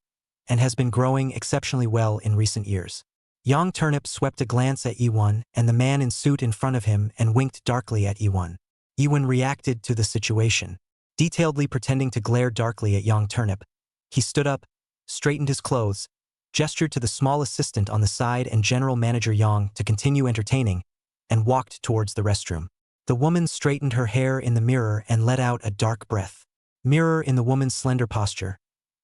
[SPEAKER 2] and has been growing exceptionally well in recent years. Yang Turnip swept a glance at Yi-won and the man in suit in front of him and winked darkly at Yi-won. Yi-won reacted to the situation, detailedly pretending to glare darkly at Yang Turnip. He stood up, straightened his clothes, gestured to the small assistant on the side and general manager Yang to continue entertaining, and walked towards the restroom. The woman straightened her hair in the mirror and let out a dark breath. Mirror in the woman's slender posture.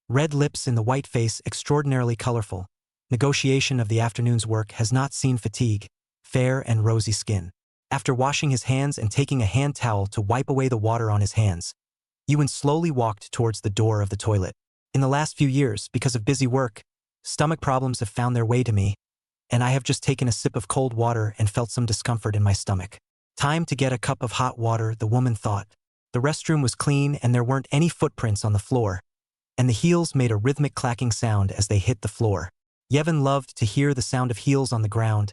[SPEAKER 2] Red lips in the white face extraordinarily colorful. Negotiation of the afternoon's work has not seen fatigue. Fair and rosy skin. After washing his hands and taking a hand towel to wipe away the water on his hands, Yi-won slowly walked towards the door of the toilet. In the last few years, because of busy work, stomach problems have found their way to me, and I have just taken a sip of cold water and felt some discomfort in my stomach. Time to get a cup of hot water, the woman thought. The restroom was clean and there weren't any footprints on the floor, and the heels made a rhythmic clacking sound as they hit the floor. Yevon loved to hear the sound of heels on the ground.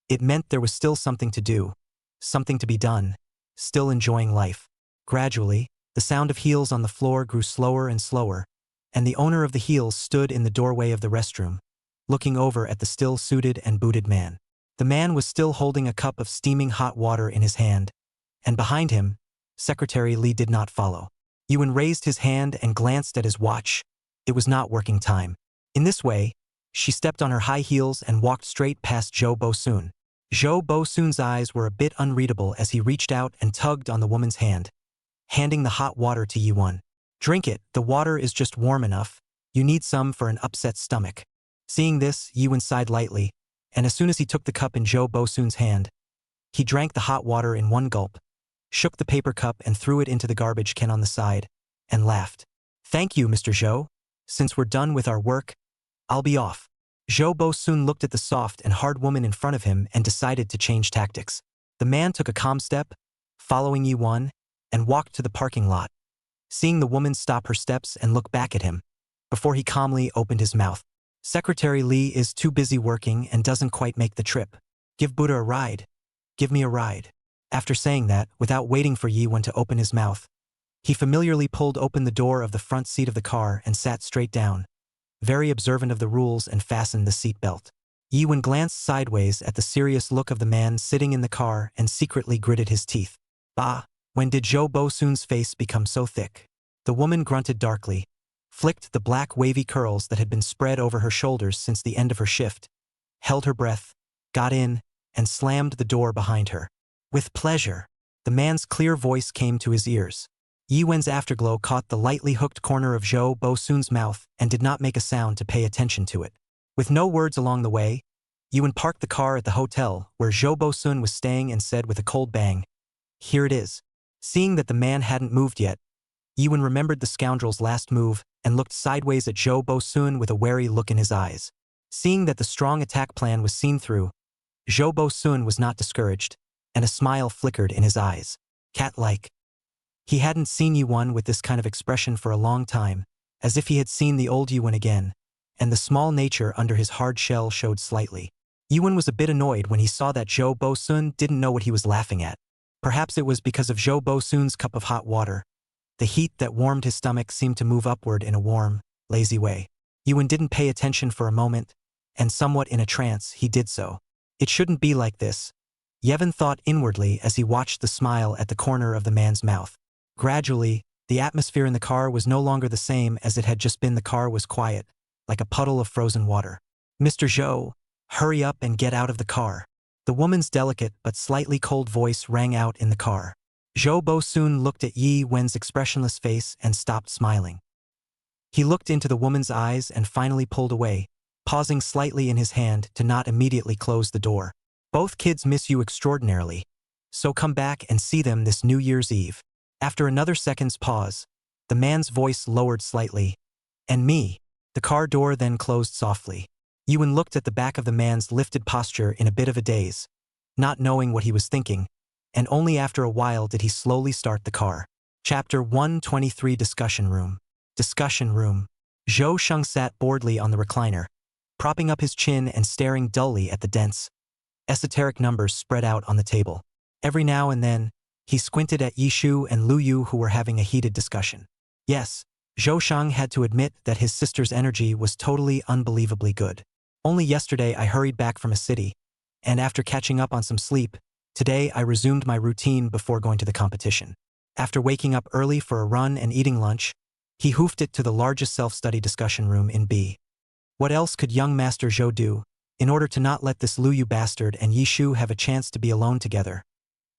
[SPEAKER 2] It meant there was still something to do, something to be done, still enjoying life. Gradually, the sound of heels on the floor grew slower and slower, and the owner of the heels stood in the doorway of the restroom, looking over at the still suited and booted man. The man was still holding a cup of steaming hot water in his hand, and behind him, Secretary Lee did not follow. Yi-won raised his hand and glanced at his watch. It was not working time. In this way, she stepped on her high heels and walked straight past Zhou Bo-soon. Zhou Bo-soon's eyes were a bit unreadable as he reached out and tugged on the woman's hand, handing the hot water to Yi-won. Drink it, the water is just warm enough. You need some for an upset stomach. Seeing this, Yi-won sighed lightly, and as soon as he took the cup in Zhou Bo-soon's hand, he drank the hot water in one gulp, shook the paper cup and threw it into the garbage can on the side, and laughed. Thank you, Mr. Zhou. Since we're done with our work, I'll be off. Zhou Bo-soon looked at the soft and hard woman in front of him and decided to change tactics. The man took a calm step, following Yi-won, and walked to the parking lot, seeing the woman stop her steps and look back at him, before he calmly opened his mouth. Secretary Lee is too busy working and doesn't quite make the trip. Give Buddha a ride. Give me a ride. After saying that, without waiting for Yi-won to open his mouth, he familiarly pulled open the door of the front seat of the car and sat straight down, very observant of the rules, and fastened the seat belt. Yi-won glanced sideways at the serious look of the man sitting in the car and secretly gritted his teeth. Bah! When did Zhou Bo-soon's face become so thick? The woman grunted darkly, flicked the black wavy curls that had been spread over her shoulders since the end of her shift, held her breath, got in, and slammed the door behind her. With pleasure. The man's clear voice came to his ears. Yi-won's afterglow caught the lightly hooked corner of Zhou Bo-soon's mouth and did not make a sound to pay attention to it. With no words along the way, Yi-won parked the car at the hotel where Zhou Bo-soon was staying and said with a cold bang, "Here it is." Seeing that the man hadn't moved yet, Yi-won remembered the scoundrel's last move and looked sideways at Zhou Bo-soon with a wary look in his eyes. Seeing that the strong attack plan was seen through, Zhou Bo-soon was not discouraged, and a smile flickered in his eyes. Cat-like. He hadn't seen Yi-won with this kind of expression for a long time, as if he had seen the old Yi-won again, and the small nature under his hard shell showed slightly. Yi-won was a bit annoyed when he saw that Zhou Bo-soon didn't know what he was laughing at. Perhaps it was because of Zhou Bo-soon's cup of hot water. The heat that warmed his stomach seemed to move upward in a warm, lazy way. Yi-won didn't pay attention for a moment, and somewhat in a trance, he did so. It shouldn't be like this, Yevon thought inwardly as he watched the smile at the corner of the man's mouth. Gradually, the atmosphere in the car was no longer the same as it had just been. The car was quiet, like a puddle of frozen water. Mr. Zhou, hurry up and get out of the car. The woman's delicate but slightly cold voice rang out in the car. Zhou Bo-soon looked at Yi-won's expressionless face and stopped smiling. He looked into the woman's eyes and finally pulled away, pausing slightly in his hand to not immediately close the door. Both kids miss you extraordinarily, so come back and see them this New Year's Eve. After another second's pause, the man's voice lowered slightly. And me. The car door then closed softly. Yi-won looked at the back of the man's lifted posture in a bit of a daze, not knowing what he was thinking, and only after a while did he slowly start the car. Chapter 123 Discussion Room. Discussion Room. Zhou Sheng sat boredly on the recliner, propping up his chin and staring dully at the dense, esoteric numbers spread out on the table. Every now and then, he squinted at Yishu and Lu Yu, who were having a heated discussion. Yes, Zhou Shang had to admit that his sister's energy was totally unbelievably good. Only yesterday I hurried back from a city, and after catching up on some sleep, today I resumed my routine before going to the competition. After waking up early for a run and eating lunch, he hoofed it to the largest self-study discussion room in B. What else could young Master Zhou do, in order to not let this Lu Yu bastard and Yishu have a chance to be alone together?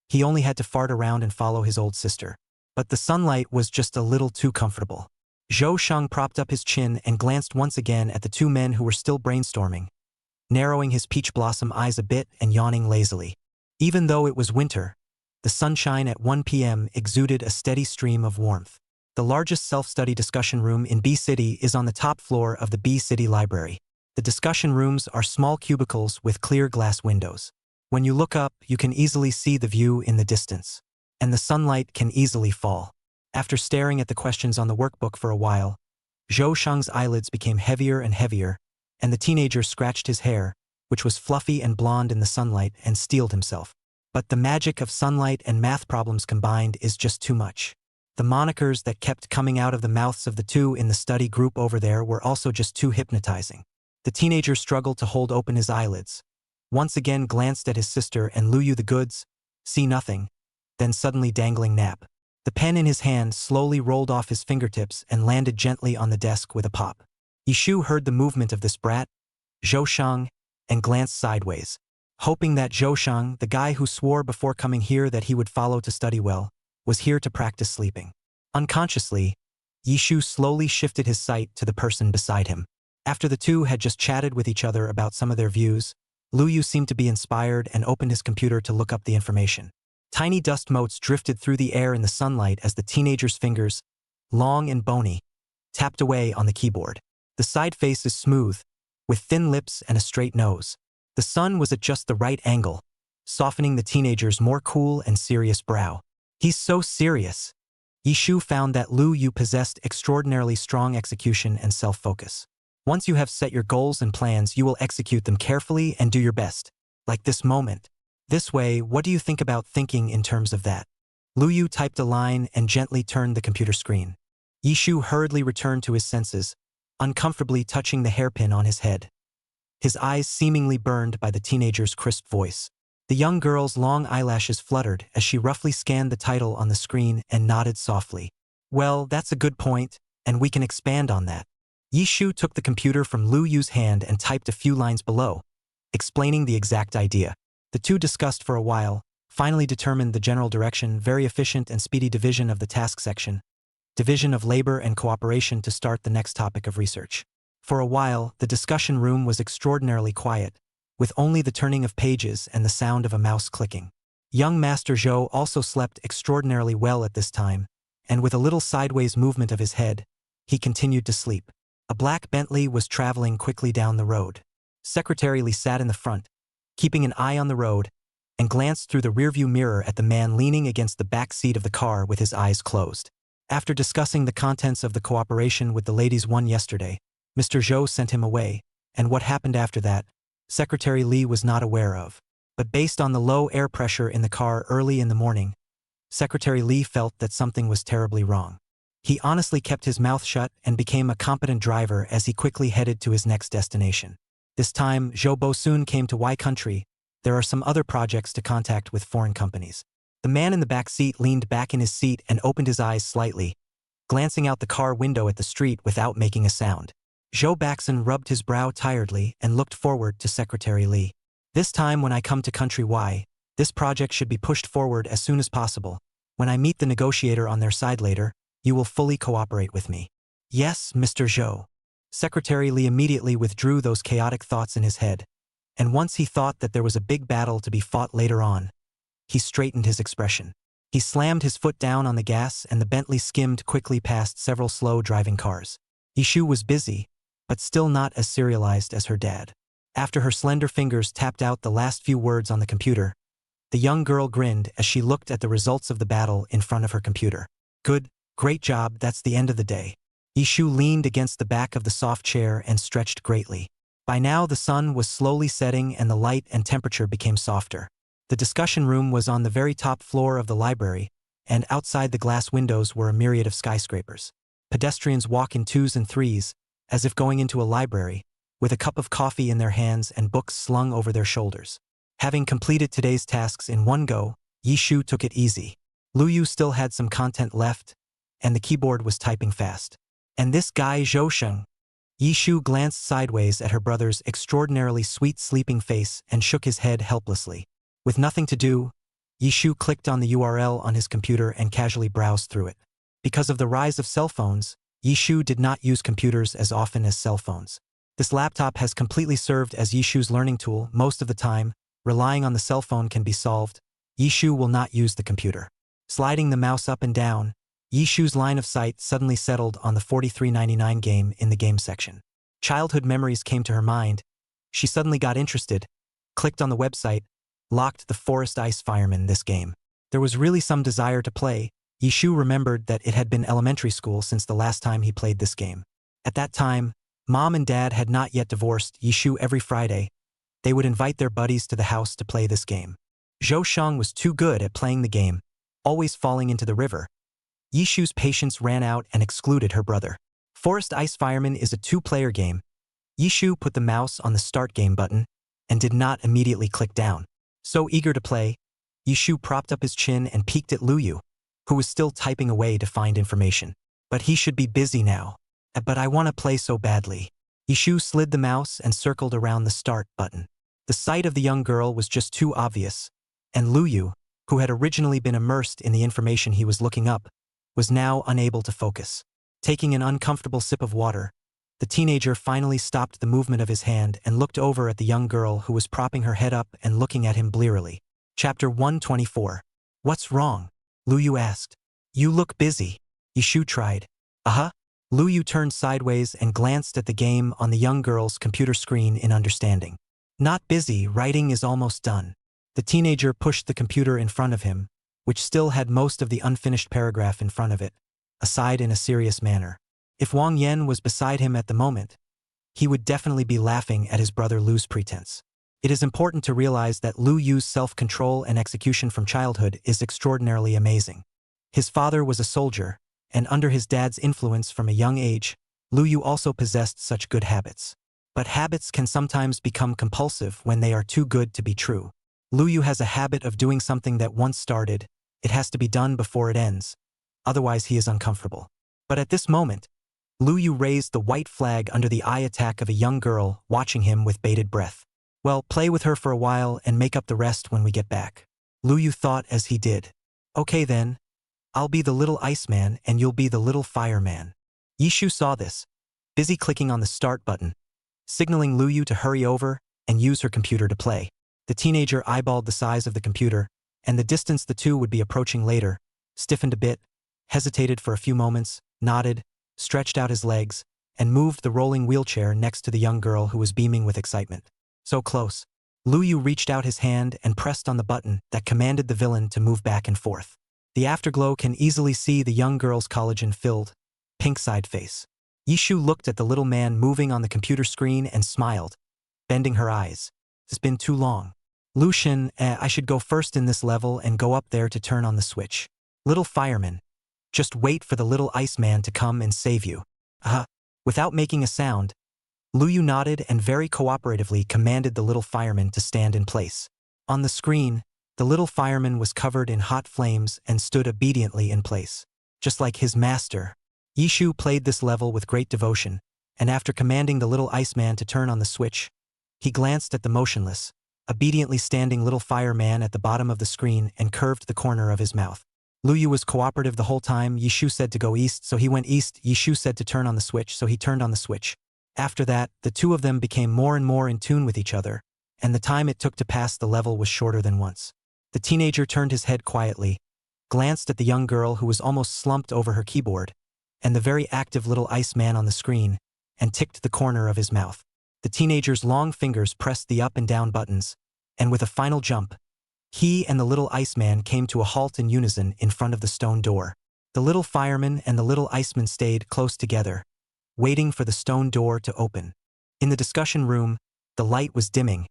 [SPEAKER 2] He only had to fart around and follow his old sister. But the sunlight was just a little too comfortable. Zhou Shang propped up his chin and glanced once again at the two men who were still brainstorming, narrowing his peach blossom eyes a bit and yawning lazily. Even though it was winter, the sunshine at 1 p.m. exuded a steady stream of warmth. The largest self-study discussion room in B City is on the top floor of the B City Library. The discussion rooms are small cubicles with clear glass windows. When you look up, you can easily see the view in the distance, and the sunlight can easily fall. After staring at the questions on the workbook for a while, Zhou Shang's eyelids became heavier and heavier, and the teenager scratched his hair, which was fluffy and blonde in the sunlight, and steeled himself. But the magic of sunlight and math problems combined is just too much. The monikers that kept coming out of the mouths of the two in the study group over there were also just too hypnotizing. The teenager struggled to hold open his eyelids, once again glanced at his sister and Lu Yu the goods, see nothing, then suddenly dangling nap. The pen in his hand slowly rolled off his fingertips and landed gently on the desk with a pop. Yishu heard the movement of this brat, Zhou Shang, and glanced sideways, hoping that Zhou Shang, the guy who swore before coming here that he would follow to study well, was here to practice sleeping. Unconsciously, Yishu slowly shifted his sight to the person beside him. After the two had just chatted with each other about some of their views, Lu Yu seemed to be inspired and opened his computer to look up the information. Tiny dust motes drifted through the air in the sunlight as the teenager's fingers, long and bony, tapped away on the keyboard. The side face is smooth, with thin lips and a straight nose. The sun was at just the right angle, softening the teenager's more cool and serious brow. He's so serious. Yishu found that Lu Yu possessed extraordinarily strong execution and self-focus. Once you have set your goals and plans, you will execute them carefully and do your best, like this moment. This way, what do you think about thinking in terms of that? Lu Yu typed a line and gently turned the computer screen. Yishu hurriedly returned to his senses, uncomfortably touching the hairpin on his head. His eyes seemingly burned by the teenager's crisp voice. The young girl's long eyelashes fluttered as she roughly scanned the title on the screen and nodded softly. Well, that's a good point, and we can expand on that. Yishu took the computer from Lu Yu's hand and typed a few lines below, explaining the exact idea. The two discussed for a while, finally determined the general direction, very efficient and speedy division of the task section, division of labor and cooperation to start the next topic of research. For a while, the discussion room was extraordinarily quiet, with only the turning of pages and the sound of a mouse clicking. Young Master Zhou also slept extraordinarily well at this time, and with a little sideways movement of his head, he continued to sleep. A black Bentley was traveling quickly down the road. Secretary Li sat in the front, keeping an eye on the road, and glanced through the rearview mirror at the man leaning against the back seat of the car with his eyes closed. After discussing the contents of the cooperation with the ladies one yesterday, Mr. Zhou sent him away, and what happened after that, Secretary Li was not aware of. But based on the low air pressure in the car early in the morning, Secretary Li felt that something was terribly wrong. He honestly kept his mouth shut and became a competent driver as he quickly headed to his next destination. This time, Zhou Bo soon came to Y country. There are some other projects to contact with foreign companies. The man in the back seat leaned back in his seat and opened his eyes slightly, glancing out the car window at the street without making a sound. Zhou Baxen rubbed his brow tiredly and looked forward to Secretary Li. This time when I come to country Y, this project should be pushed forward as soon as possible. When I meet the negotiator on their side later, you will fully cooperate with me. Yes, Mr. Zhou. Secretary Li immediately withdrew those chaotic thoughts in his head, and once he thought that there was a big battle to be fought later on, he straightened his expression. He slammed his foot down on the gas and the Bentley skimmed quickly past several slow-driving cars. Yishu was busy, but still not as serialized as her dad. After her slender fingers tapped out the last few words on the computer, the young girl grinned as she looked at the results of the battle in front of her computer. Good, great job, that's the end of the day. Yishu leaned against the back of the soft chair and stretched greatly. By now the sun was slowly setting and the light and temperature became softer. The discussion room was on the very top floor of the library, and outside the glass windows were a myriad of skyscrapers. Pedestrians walk in twos and threes, as if going into a library, with a cup of coffee in their hands and books slung over their shoulders. Having completed today's tasks in one go, Yishu took it easy. Luyu still had some content left, and the keyboard was typing fast. And this guy Zhou. Yishu glanced sideways at her brother's extraordinarily sweet sleeping face and shook his head helplessly. With nothing to do, Yishu clicked on the URL on his computer and casually browsed through it. Because of the rise of cell phones, Yishu did not use computers as often as cell phones. This laptop has completely served as Yishu's learning tool most of the time. Relying on the cell phone can be solved. Yishu will not use the computer. Sliding the mouse up and down, Yishu's line of sight suddenly settled on the $43.99 game in the game section. Childhood memories came to her mind. She suddenly got interested, clicked on the website, locked the Forest Ice Fireman this game. There was really some desire to play. Yishu remembered that it had been elementary school since the last time he played this game. At that time, Mom and Dad had not yet divorced. Yishu every Friday, they would invite their buddies to the house to play this game. Zhou Sheng was too good at playing the game, always falling into the river. Yishu's patience ran out and excluded her brother. Forest Ice Fireman is a two-player game. Yishu put the mouse on the Start Game button and did not immediately click down. So eager to play, Yishu propped up his chin and peeked at Luyu, who was still typing away to find information. But he should be busy now. But I want to play so badly. Yishu slid the mouse and circled around the Start button. The sight of the young girl was just too obvious, and Luyu, who had originally been immersed in the information he was looking up, was now unable to focus. Taking an uncomfortable sip of water, the teenager finally stopped the movement of his hand and looked over at the young girl who was propping her head up and looking at him blearily. Chapter 124. What's wrong? Luyu asked. You look busy. Yishu tried. Luyu turned sideways and glanced at the game on the young girl's computer screen in understanding. Not busy, writing is almost done. The teenager pushed the computer in front of him, which still had most of the unfinished paragraph in front of it, aside in a serious manner. If Wang Yan was beside him at the moment, he would definitely be laughing at his brother Lu's pretense. It is important to realize that Lu Yu's self-control and execution from childhood is extraordinarily amazing. His father was a soldier, and under his dad's influence from a young age, Lu Yu also possessed such good habits. But habits can sometimes become compulsive when they are too good to be true. Lu Yu has a habit of doing something that once started, it has to be done before it ends. Otherwise he is uncomfortable. But at this moment, Lu Yu raised the white flag under the eye attack of a young girl watching him with bated breath. Well, play with her for a while and make up the rest when we get back. Lu Yu thought as he did. Okay then. I'll be the little iceman and you'll be the little fireman. Yishu saw this, busy clicking on the start button, signaling Lu Yu to hurry over and use her computer to play. The teenager eyeballed the size of the computer and the distance the two would be approaching later, stiffened a bit, hesitated for a few moments, nodded, stretched out his legs, and moved the rolling wheelchair next to the young girl who was beaming with excitement. So close. Lu Yu reached out his hand and pressed on the button that commanded the villain to move back and forth. The afterglow can easily see the young girl's collagen-filled, pink-side face. Yishu looked at the little man moving on the computer screen and smiled, bending her eyes. It's been too long. Lucian, I should go first in this level and go up there to turn on the switch. Little fireman. Just wait for the little iceman to come and save you. Without making a sound, Lu Yu nodded and very cooperatively commanded the little fireman to stand in place. On the screen, the little fireman was covered in hot flames and stood obediently in place. Just like his master, Yishu played this level with great devotion, and after commanding the little iceman to turn on the switch, he glanced at the motionless, obediently standing little fireman at the bottom of the screen and curved the corner of his mouth. Lu Yu was cooperative the whole time. Yishu said to go east, so he went east. Yishu said to turn on the switch, so he turned on the switch. After that, the two of them became more and more in tune with each other, and the time it took to pass the level was shorter than once. The teenager turned his head quietly, glanced at the young girl who was almost slumped over her keyboard, and the very active little iceman on the screen, and ticked the corner of his mouth. The teenager's long fingers pressed the up and down buttons, and with a final jump, he and the little iceman came to a halt in unison in front of the stone door. The little fireman and the little iceman stayed close together, waiting for the stone door to open. In the discussion room, the light was dimming,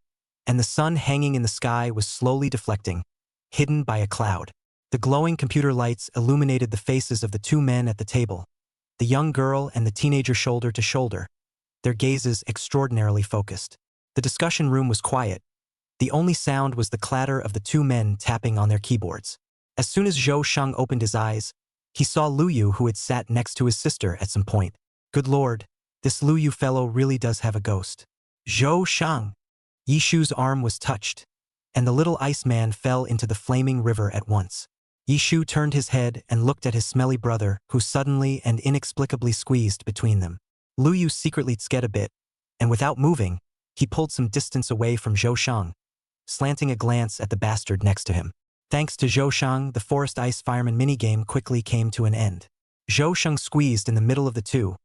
[SPEAKER 2] and the sun hanging in the sky was slowly deflecting, hidden by a cloud. The glowing computer lights illuminated the faces of the two men at the table, the young girl and the teenager shoulder to shoulder, their gazes extraordinarily focused. The discussion room was quiet. The only sound was the clatter of the two men tapping on their keyboards. As soon as Zhou Sheng opened his eyes, he saw Lu Yu, who had sat next to his sister at some point. Good lord, this Lu Yu fellow really does have a ghost. Zhou Sheng. Yishu's arm was touched, and the little iceman fell into the flaming river at once. Yishu turned his head and looked at his smelly brother, who suddenly and inexplicably squeezed between them. Lu Yu secretly scared a bit, and without moving, he pulled some distance away from Zhou Sheng, slanting a glance at the bastard next to him. Thanks to Zhou Sheng, the Forest Ice Fireman minigame quickly came to an end. Zhou Sheng squeezed in the middle of the two,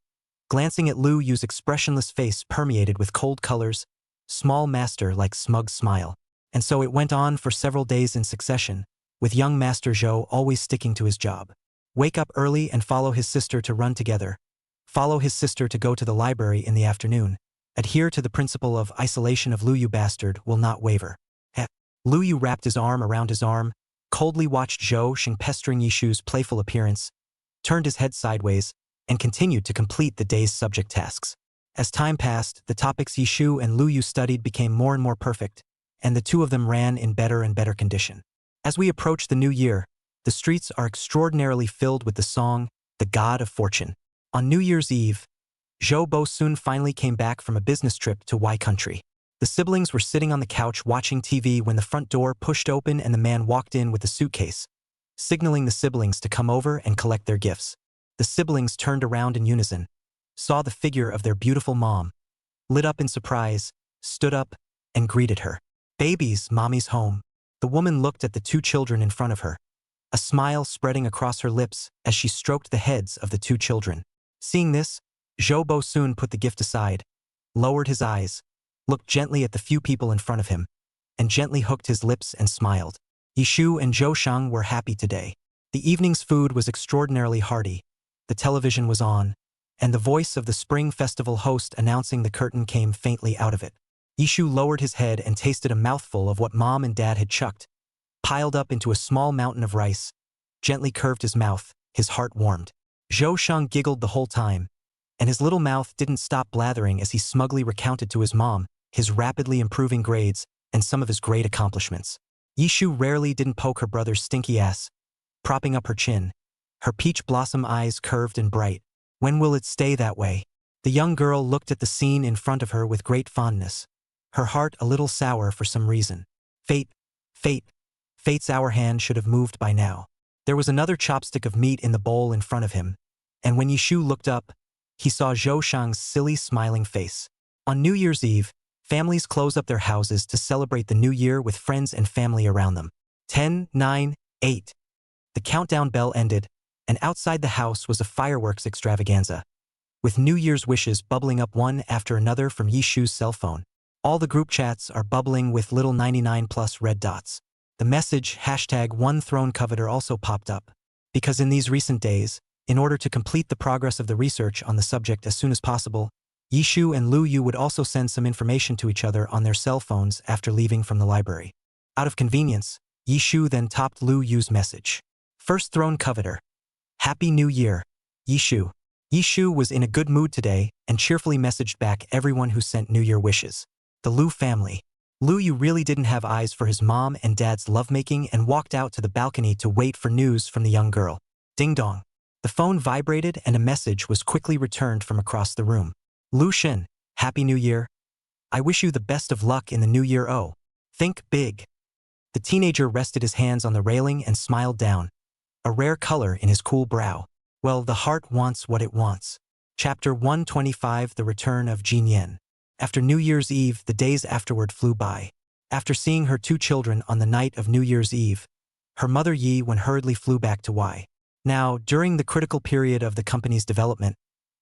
[SPEAKER 2] glancing at Lu Yu's expressionless face permeated with cold colors, small master like smug smile. And so it went on for several days in succession, with young Master Zhou always sticking to his job. Wake up early and follow his sister to run together. Follow his sister to go to the library in the afternoon. Adhere to the principle of isolation of Lu Yu bastard will not waver. Lu Yu wrapped his arm around his arm, coldly watched Zhou Sheng pestering Yishu's playful appearance, turned his head sideways, and continued to complete the day's subject tasks. As time passed, the topics Yishu and Lu Yu studied became more and more perfect, and the two of them ran in better and better condition. As we approach the new year, the streets are extraordinarily filled with the song, The God of Fortune. On New Year's Eve, Zhou Bosun finally came back from a business trip to Y Country. The siblings were sitting on the couch watching TV when the front door pushed open and the man walked in with a suitcase, signaling the siblings to come over and collect their gifts. The siblings turned around in unison, saw the figure of their beautiful mom, lit up in surprise, stood up, and greeted her. Babies, mommy's home. The woman looked at the two children in front of her, a smile spreading across her lips as she stroked the heads of the two children. Seeing this, Zhou Bosun put the gift aside, lowered his eyes, looked gently at the few people in front of him, and gently hooked his lips and smiled. Yishu and Zhou Sheng were happy today. The evening's food was extraordinarily hearty, the television was on, and the voice of the Spring Festival host announcing the curtain came faintly out of it. Yishu lowered his head and tasted a mouthful of what Mom and Dad had chucked, piled up into a small mountain of rice, gently curved his mouth, his heart warmed. Zhou Sheng giggled the whole time, and his little mouth didn't stop blathering as he smugly recounted to his mom his rapidly improving grades and some of his great accomplishments. Yishu rarely didn't poke her brother's stinky ass, propping up her chin, her peach blossom eyes curved and bright. When will it stay that way? The young girl looked at the scene in front of her with great fondness, her heart a little sour for some reason. Fate's hour hand should have moved by now. There was another chopstick of meat in the bowl in front of him, and when Yishu looked up, he saw Zhou Sheng's silly smiling face. On New Year's Eve, families close up their houses to celebrate the new year with friends and family around them. 10, 9, 8. The countdown bell ended, and outside the house was a fireworks extravaganza, with New Year's wishes bubbling up one after another from Yishu's cell phone. All the group chats are bubbling with little 99 plus red dots. The message #OneThroneCoveter also popped up, because in these recent days, in order to complete the progress of the research on the subject as soon as possible, Yishu and Lu Yu would also send some information to each other on their cell phones after leaving from the library. Out of convenience, Yishu then topped Lu Yu's message. First Throne Coveter. Happy New Year, Yishu. Yishu was in a good mood today and cheerfully messaged back everyone who sent New Year wishes. The Lu family. Lu Yu really didn't have eyes for his mom and dad's lovemaking and walked out to the balcony to wait for news from the young girl. Ding dong. The phone vibrated and a message was quickly returned from across the room. Lu Shen, Happy New Year. I wish you the best of luck in the new year. Oh, think big. The teenager rested his hands on the railing and smiled down, a rare color in his cool brow. Well, the heart wants what it wants. Chapter 125, The Return of Jin Yen. After New Year's Eve, the days afterward flew by. After seeing her two children on the night of New Year's Eve, her mother Yi Wen hurriedly flew back to Y. Now, during the critical period of the company's development,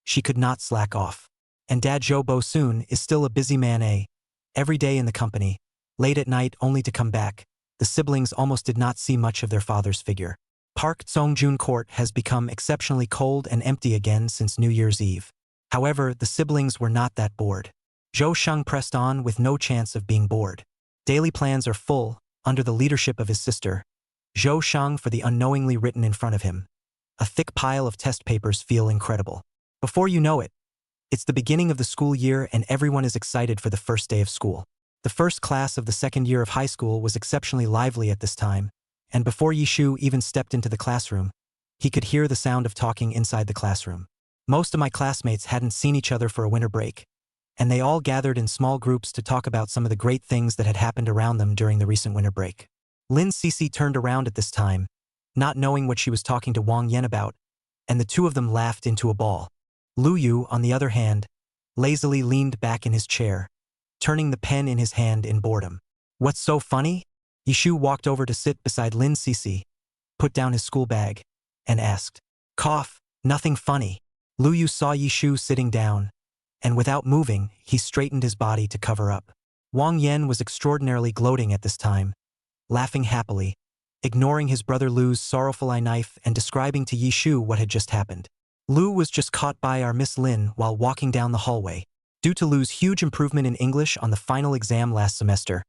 [SPEAKER 2] she could not slack off. And Dad Zhou Bosun is still a busy man. Every day in the company, late at night only to come back, the siblings almost did not see much of their father's figure. Park Tsongjun Court has become exceptionally cold and empty again since New Year's Eve. However, the siblings were not that bored. Zhou Sheng pressed on with no chance of being bored. Daily plans are full, under the leadership of his sister, Zhou Sheng for the unknowingly written in front of him. A thick pile of test papers feel incredible. Before you know it, it's the beginning of the school year and everyone is excited for the first day of school. The first class of the second year of high school was exceptionally lively at this time, and before Yishu even stepped into the classroom, he could hear the sound of talking inside the classroom. Most of my classmates hadn't seen each other for a winter break, and they all gathered in small groups to talk about some of the great things that had happened around them during the recent winter break. Lin Cece turned around at this time, not knowing what she was talking to Wang Yan about, and the two of them laughed into a ball. Lu Yu, on the other hand, lazily leaned back in his chair, turning the pen in his hand in boredom. What's so funny? Yishu walked over to sit beside Lin Cece, put down his school bag, and asked. Cough, nothing funny. Lu Yu saw Yishu sitting down, and without moving, he straightened his body to cover up. Wang Yan was extraordinarily gloating at this time, laughing happily, ignoring his brother Lu's sorrowful eye knife and describing to Yishu what had just happened. Lu was just caught by our Miss Lin while walking down the hallway. Due to Lu's huge improvement in English on the final exam last semester,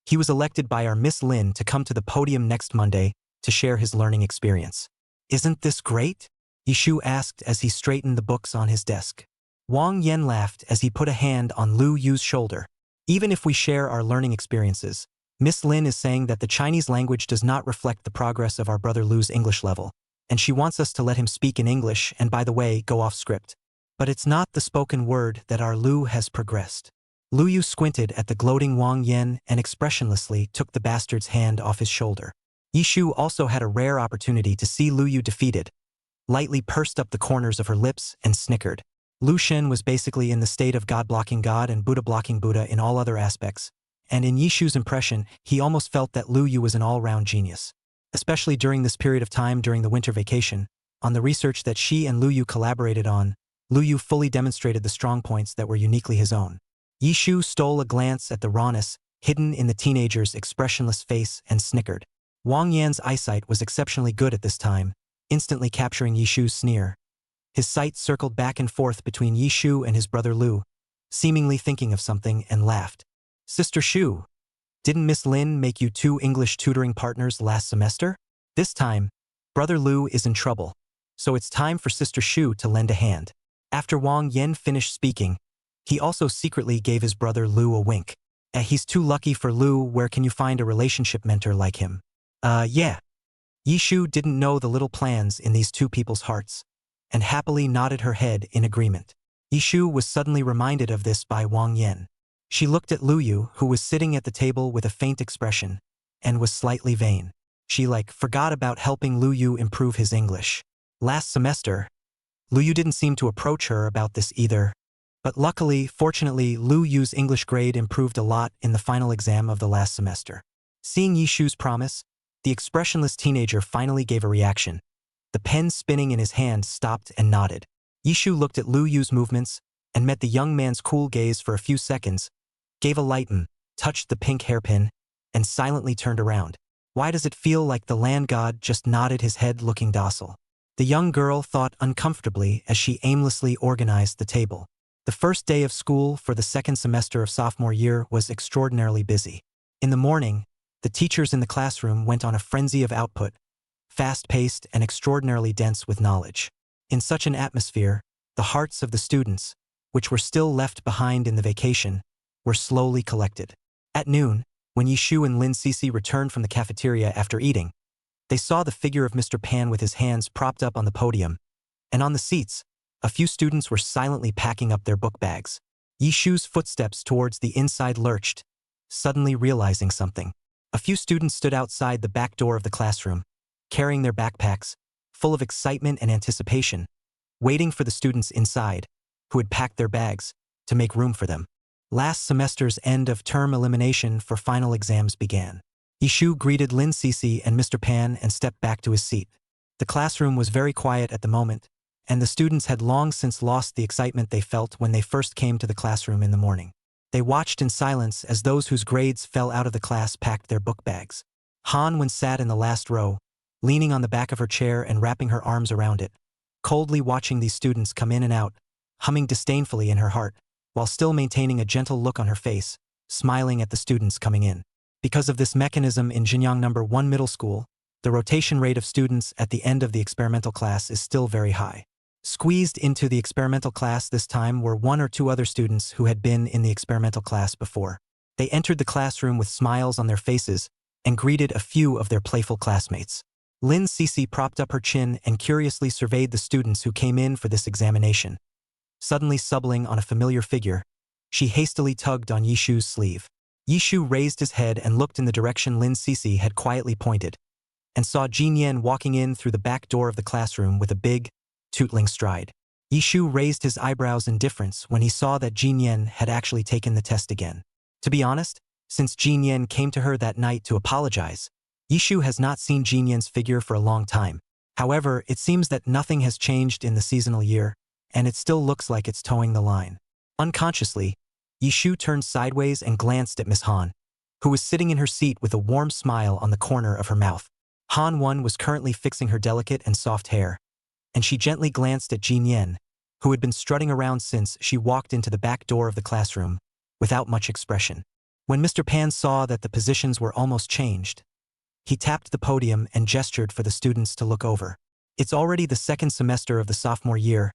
[SPEAKER 2] he was elected by our Miss Lin to come to the podium next Monday to share his learning experience. Isn't this great? Yishu asked as he straightened the books on his desk. Wang Yan laughed as he put a hand on Lu Yu's shoulder. Even if we share our learning experiences, Miss Lin is saying that the Chinese language does not reflect the progress of our brother Lu's English level, and she wants us to let him speak in English and, by the way, go off script. But it's not the spoken word that our Lu has progressed. Lu Yu squinted at the gloating Wang Yan and expressionlessly took the bastard's hand off his shoulder. Yishu also had a rare opportunity to see Lu Yu defeated, lightly pursed up the corners of her lips and snickered. Lu Shen was basically in the state of God blocking God and Buddha blocking Buddha in all other aspects, and in Yishu's impression, he almost felt that Lu Yu was an all-round genius. Especially during this period of time during the winter vacation, on the research that she and Lu Yu collaborated on, Lu Yu fully demonstrated the strong points that were uniquely his own. Yishu stole a glance at the rawness hidden in the teenager's expressionless face and snickered. Wang Yan's eyesight was exceptionally good at this time, instantly capturing Yishu's sneer. His sight circled back and forth between Yishu and his brother Lu, seemingly thinking of something, and laughed. Sister Shu, didn't Miss Lin make you 2 English tutoring partners last semester? This time, brother Lu is in trouble, so it's time for Sister Shu to lend a hand. After Wang Yan finished speaking, he also secretly gave his brother Lu a wink. He's too lucky for Lu, where can you find a relationship mentor like him? Yeah. Yishu didn't know the little plans in these two people's hearts, and happily nodded her head in agreement. Yishu was suddenly reminded of this by Wang Yan. She looked at Lu Yu, who was sitting at the table with a faint expression, and was slightly vain. She forgot about helping Lu Yu improve his English. Last semester, Lu Yu didn't seem to approach her about this either, but fortunately, Lu Yu's English grade improved a lot in the final exam of the last semester. Seeing Yishu's promise, the expressionless teenager finally gave a reaction. The pen spinning in his hand stopped and nodded. Yishu looked at Lu Yu's movements and met the young man's cool gaze for a few seconds, gave a light touched the pink hairpin, and silently turned around. Why does it feel like the land god just nodded his head looking docile? The young girl thought uncomfortably as she aimlessly organized the table. The first day of school for the second semester of sophomore year was extraordinarily busy. In the morning, the teachers in the classroom went on a frenzy of output, fast-paced and extraordinarily dense with knowledge. In such an atmosphere, the hearts of the students, which were still left behind in the vacation, were slowly collected. At noon, when Yishu and Lin Cece returned from the cafeteria after eating, they saw the figure of Mr. Pan with his hands propped up on the podium, and on the seats, a few students were silently packing up their book bags. Yishu's footsteps towards the inside lurched, suddenly realizing something. A few students stood outside the back door of the classroom, carrying their backpacks, full of excitement and anticipation, waiting for the students inside, who had packed their bags, to make room for them. Last semester's end-of-term elimination for final exams began. Yishu greeted Lin Cece and Mr. Pan and stepped back to his seat. The classroom was very quiet at the moment, and the students had long since lost the excitement they felt when they first came to the classroom in the morning. They watched in silence as those whose grades fell out of the class packed their book bags. Han Wen sat in the last row, leaning on the back of her chair and wrapping her arms around it, coldly watching these students come in and out, humming disdainfully in her heart. while still maintaining a gentle look on her face, smiling at the students coming in. Because of this mechanism in Jinyang No. 1 middle school, the rotation rate of students at the end of the experimental class is still very high. Squeezed into the experimental class this time were 1 or 2 other students who had been in the experimental class before. They entered the classroom with smiles on their faces and greeted a few of their playful classmates. Lin Cece propped up her chin and curiously surveyed the students who came in for this examination. Suddenly subbling on a familiar figure, she hastily tugged on Yishu's sleeve. Yishu raised his head and looked in the direction Lin Cece had quietly pointed, and saw Jin Yan walking in through the back door of the classroom with a big, tootling stride. Yishu raised his eyebrows in difference when he saw that Jin Yan had actually taken the test again. To be honest, since Jin Yan came to her that night to apologize, Yishu has not seen Jin Yan's figure for a long time. However, it seems that nothing has changed in the seasonal year, and it still looks like it's towing the line. Unconsciously, Yishu turned sideways and glanced at Miss Han, who was sitting in her seat with a warm smile on the corner of her mouth. Han Won was currently fixing her delicate and soft hair, and she gently glanced at Jin Yan, who had been strutting around since she walked into the back door of the classroom, without much expression. When Mr. Pan saw that the positions were almost changed, he tapped the podium and gestured for the students to look over. It's already the second semester of the sophomore year,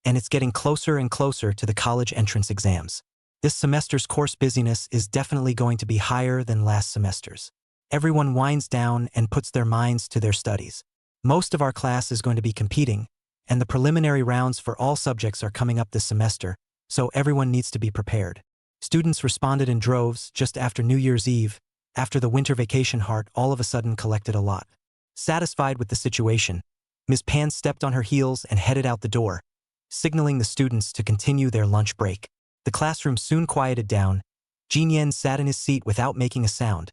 [SPEAKER 2] and it's getting closer and closer to the college entrance exams. This semester's course busyness is definitely going to be higher than last semester's. Everyone winds down and puts their minds to their studies. Most of our class is going to be competing, and the preliminary rounds for all subjects are coming up this semester, so everyone needs to be prepared. Students responded in droves just after New Year's Eve, after the winter vacation. Heart all of a sudden collected a lot. Satisfied with the situation, Ms. Pan stepped on her heels and headed out the door, signaling the students to continue their lunch break. The classroom soon quieted down. Jin Yan sat in his seat without making a sound,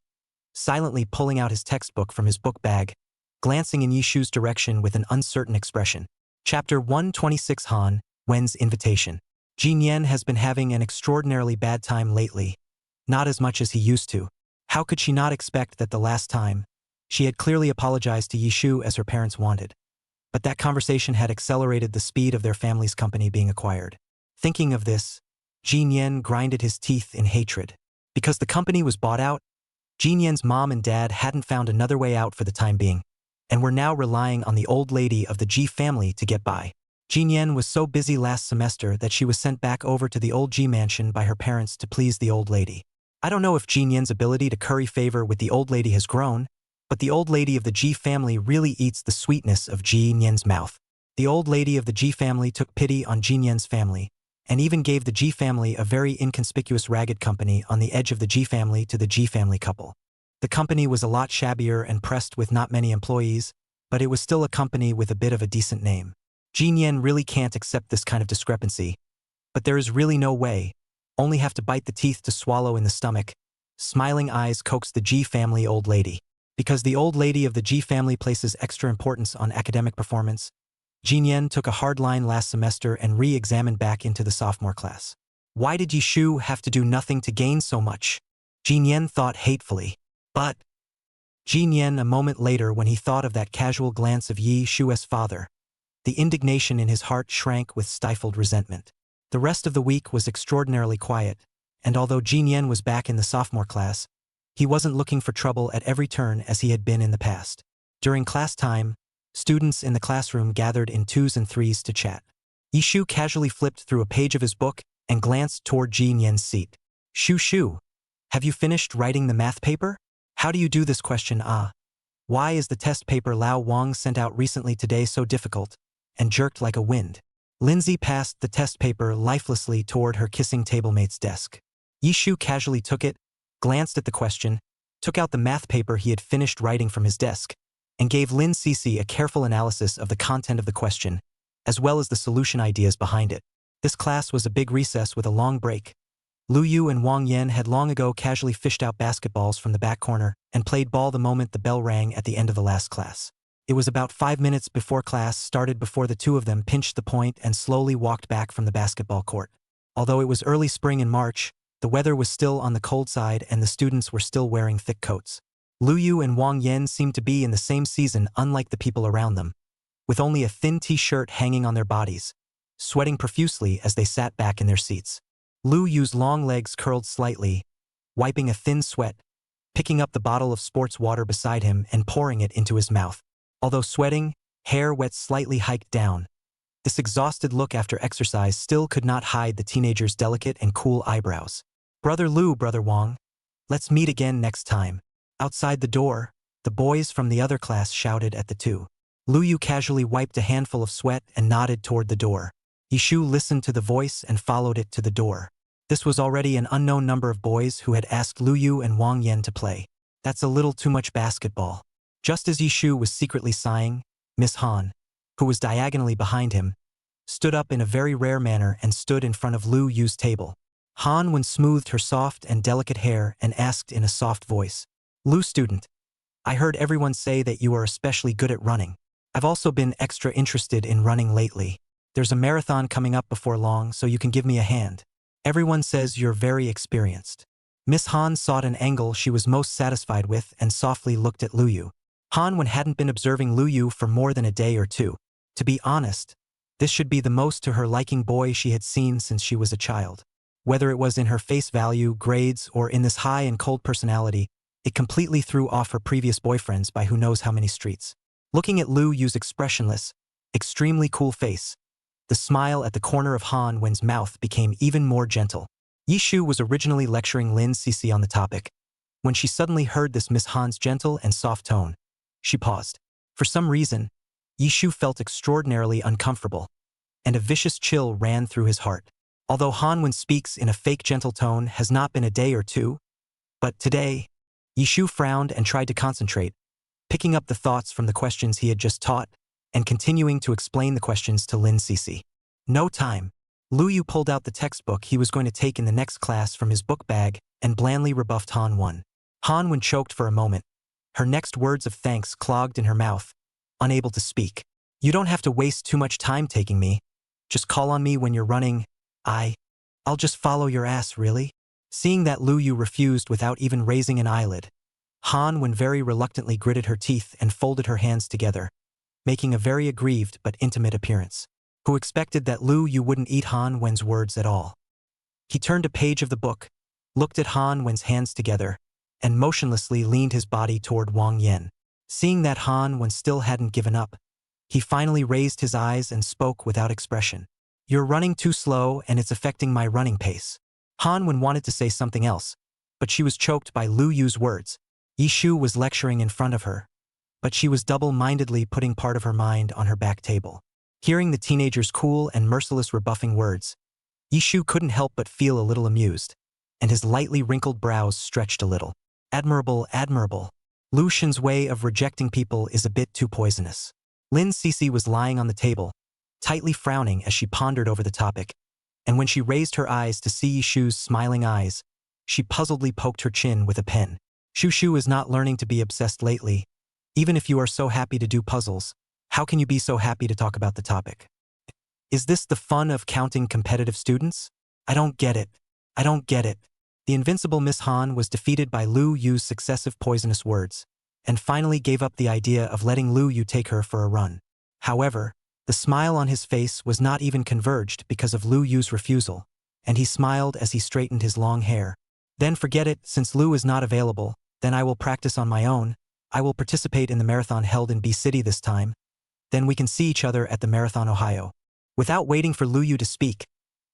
[SPEAKER 2] silently pulling out his textbook from his book bag, glancing in Yishu's direction with an uncertain expression. Chapter 126 Han, Wen's Invitation. Jin Yan has been having an extraordinarily bad time lately, not as much as he used to. How could she not expect that the last time? She had clearly apologized to Yishu as her parents wanted, but that conversation had accelerated the speed of their family's company being acquired. Thinking of this, Jin Yan grinded his teeth in hatred. Because the company was bought out, Jin Yan's mom and dad hadn't found another way out for the time being, and were now relying on the old lady of the Ji family to get by. Jin Yan was so busy last semester that she was sent back over to the old Ji mansion by her parents to please the old lady. I don't know if Jin Yan's ability to curry favor with the old lady has grown, but the old lady of the Ji family really eats the sweetness of Jin Yan's mouth. The old lady of the Ji family took pity on Jin Yan's family, and even gave the Ji family a very inconspicuous ragged company on the edge of the Ji family to the Ji family couple. The company was a lot shabbier and pressed with not many employees, but it was still a company with a bit of a decent name. Jin Yan really can't accept this kind of discrepancy, but there is really no way, only have to bite the teeth to swallow in the stomach. Smiling eyes coaxed the Ji family old lady. Because the old lady of the Ji family places extra importance on academic performance, Jin Yan took a hard line last semester and re-examined back into the sophomore class. Why did Yishu have to do nothing to gain so much? Jin Yan thought hatefully. But Jin Yan, a moment later, when he thought of that casual glance of Yishu's father, the indignation in his heart shrank with stifled resentment. The rest of the week was extraordinarily quiet, and although Jin Yan was back in the sophomore class, he wasn't looking for trouble at every turn as he had been in the past. During class time, students in the classroom gathered in 2s and 3s to chat. Yishu casually flipped through a page of his book and glanced toward Jin Yan's seat. Shu, have you finished writing the math paper? How do you do this question? Why is the test paper Lao Wang sent out recently today so difficult and jerked like a wind? Lindsay passed the test paper lifelessly toward her kissing tablemate's desk. Yishu casually took it, glanced at the question, took out the math paper he had finished writing from his desk, and gave Lin Cece a careful analysis of the content of the question, as well as the solution ideas behind it. This class was a big recess with a long break. Lu Yu and Wang Yan had long ago casually fished out basketballs from the back corner and played ball the moment the bell rang at the end of the last class. It was about 5 minutes before class started before the two of them pinched the point and slowly walked back from the basketball court. Although it was early spring in March, the weather was still on the cold side and the students were still wearing thick coats. Lu Yu and Wang Yan seemed to be in the same season unlike the people around them, with only a thin t-shirt hanging on their bodies, sweating profusely as they sat back in their seats. Lu Yu's long legs curled slightly, wiping a thin sweat, picking up the bottle of sports water beside him and pouring it into his mouth. Although sweating, hair wet slightly hiked down. This exhausted look after exercise still could not hide the teenager's delicate and cool eyebrows. Brother Lu, Brother Wang, let's meet again next time. Outside the door, the boys from the other class shouted at the two. Lu Yu casually wiped a handful of sweat and nodded toward the door. Yishu listened to the voice and followed it to the door. This was already an unknown number of boys who had asked Lu Yu and Wang Yan to play. That's a little too much basketball. Just as Yishu was secretly sighing, Miss Han, who was diagonally behind him, stood up in a very rare manner and stood in front of Lu Yu's table. Han Wen smoothed her soft and delicate hair and asked in a soft voice, Lu student, I heard everyone say that you are especially good at running. I've also been extra interested in running lately. There's a marathon coming up before long, so you can give me a hand. Everyone says you're very experienced. Miss Han sought an angle she was most satisfied with and softly looked at Lu Yu. Han Wen hadn't been observing Lu Yu for more than a day or two. To be honest, this should be the most to her liking boy she had seen since she was a child. Whether it was in her face value, grades, or in this high and cold personality, it completely threw off her previous boyfriends by who knows how many streets. Looking at Lu Yu's expressionless, extremely cool face, the smile at the corner of Han Wen's mouth became even more gentle. Yishu was originally lecturing Lin Cece on the topic. When she suddenly heard this Miss Han's gentle and soft tone, she paused. For some reason, Yishu felt extraordinarily uncomfortable, and a vicious chill ran through his heart. Although Han Wen speaks in a fake gentle tone has not been a day or two, but today, Yishu frowned and tried to concentrate, picking up the thoughts from the questions he had just taught and continuing to explain the questions to Lin Cece. No time. Lu Yu pulled out the textbook he was going to take in the next class from his book bag and blandly rebuffed Han Wen. Han Wen choked for a moment. Her next words of thanks clogged in her mouth, unable to speak. You don't have to waste too much time taking me. Just call on me when you're running. I'll just follow your ass, really? Seeing that Lu Yu refused without even raising an eyelid, Han Wen very reluctantly gritted her teeth and folded her hands together, making a very aggrieved but intimate appearance. Who expected that Lu Yu wouldn't eat Han Wen's words at all? He turned a page of the book, looked at Han Wen's hands together, and motionlessly leaned his body toward Wang Yan. Seeing that Han Wen still hadn't given up, he finally raised his eyes and spoke without expression. You're running too slow and it's affecting my running pace. Han Wen wanted to say something else, but she was choked by Lu Yu's words. Yishu was lecturing in front of her, but she was double-mindedly putting part of her mind on her back table. Hearing the teenager's cool and merciless rebuffing words, Yishu couldn't help but feel a little amused, and his lightly wrinkled brows stretched a little. Admirable, admirable. Lu Shen's way of rejecting people is a bit too poisonous. Lin Cece was lying on the table, tightly frowning as she pondered over the topic, and when she raised her eyes to see Yishu's smiling eyes, she puzzledly poked her chin with a pen. Shushu is not learning to be obsessed lately. Even if you are so happy to do puzzles, how can you be so happy to talk about the topic? Is this the fun of counting competitive students? I don't get it. I don't get it. The invincible Miss Han was defeated by Lu Yu's successive poisonous words, and finally gave up the idea of letting Lu Yu take her for a run. However, the smile on his face was not even converged because of Lu Yu's refusal, and he smiled as he straightened his long hair. Then forget it, since Lu is not available, then I will practice on my own. I will participate in the marathon held in B City this time. Then we can see each other at the Marathon, Ohio. Without waiting for Lu Yu to speak,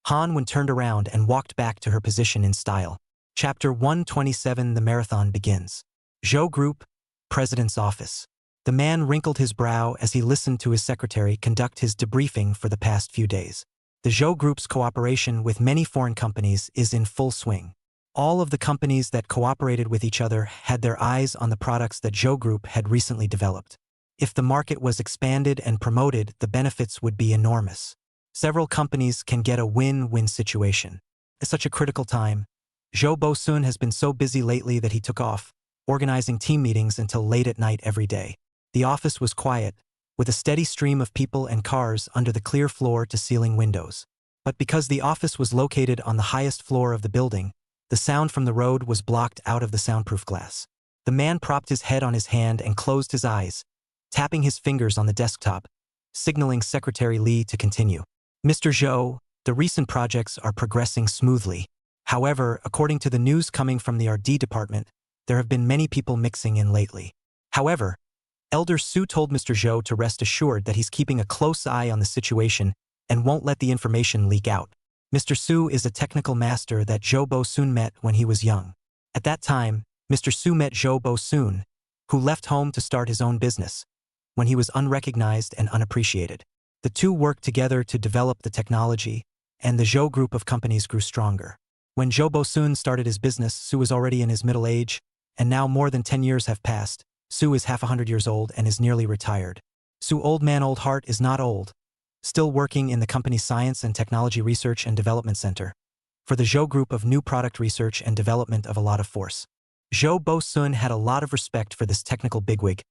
[SPEAKER 2] Han Wen turned around and walked back to her position in style. Chapter 127. The Marathon begins. Zhou Group, President's Office. The man wrinkled his brow as he listened to his secretary conduct his debriefing for the past few days. The Zhou Group's cooperation with many foreign companies is in full swing. All of the companies that cooperated with each other had their eyes on the products that Zhou Group had recently developed. If the market was expanded and promoted, the benefits would be enormous. Several companies can get a win-win situation. At such a critical time, Zhou Bosun has been so busy lately that he took off, organizing team meetings until late at night every day. The office was quiet, with a steady stream of people and cars under the clear floor-to-ceiling windows. But because the office was located on the highest floor of the building, the sound from the road was blocked out of the soundproof glass. The man propped his head on his hand and closed his eyes, tapping his fingers on the desktop, signaling Secretary Li to continue. Mr. Zhou, The recent projects are progressing smoothly. However, according to the news coming from the RD department, there have been many people mixing in lately. However, Elder Su told Mr. Zhou to rest assured that he's keeping a close eye on the situation and won't let the information leak out. Mr. Su is a technical master that Zhou Bo-sun met when he was young. At that time, Mr. Su met Zhou Bo-sun, who left home to start his own business, when he was unrecognized and unappreciated. The two worked together to develop the technology, and the Zhou group of companies grew stronger. When Zhou Bo-sun started his business, Su was already in his middle age, and now more than 10 years have passed. Su is half 100 years old and is nearly retired. Su old man old heart is not old, still working in the company's Science and Technology Research and Development Center for the Zhou group of new product research and development of a lot of force. Zhou Bo-sun had a lot of respect for this technical bigwig,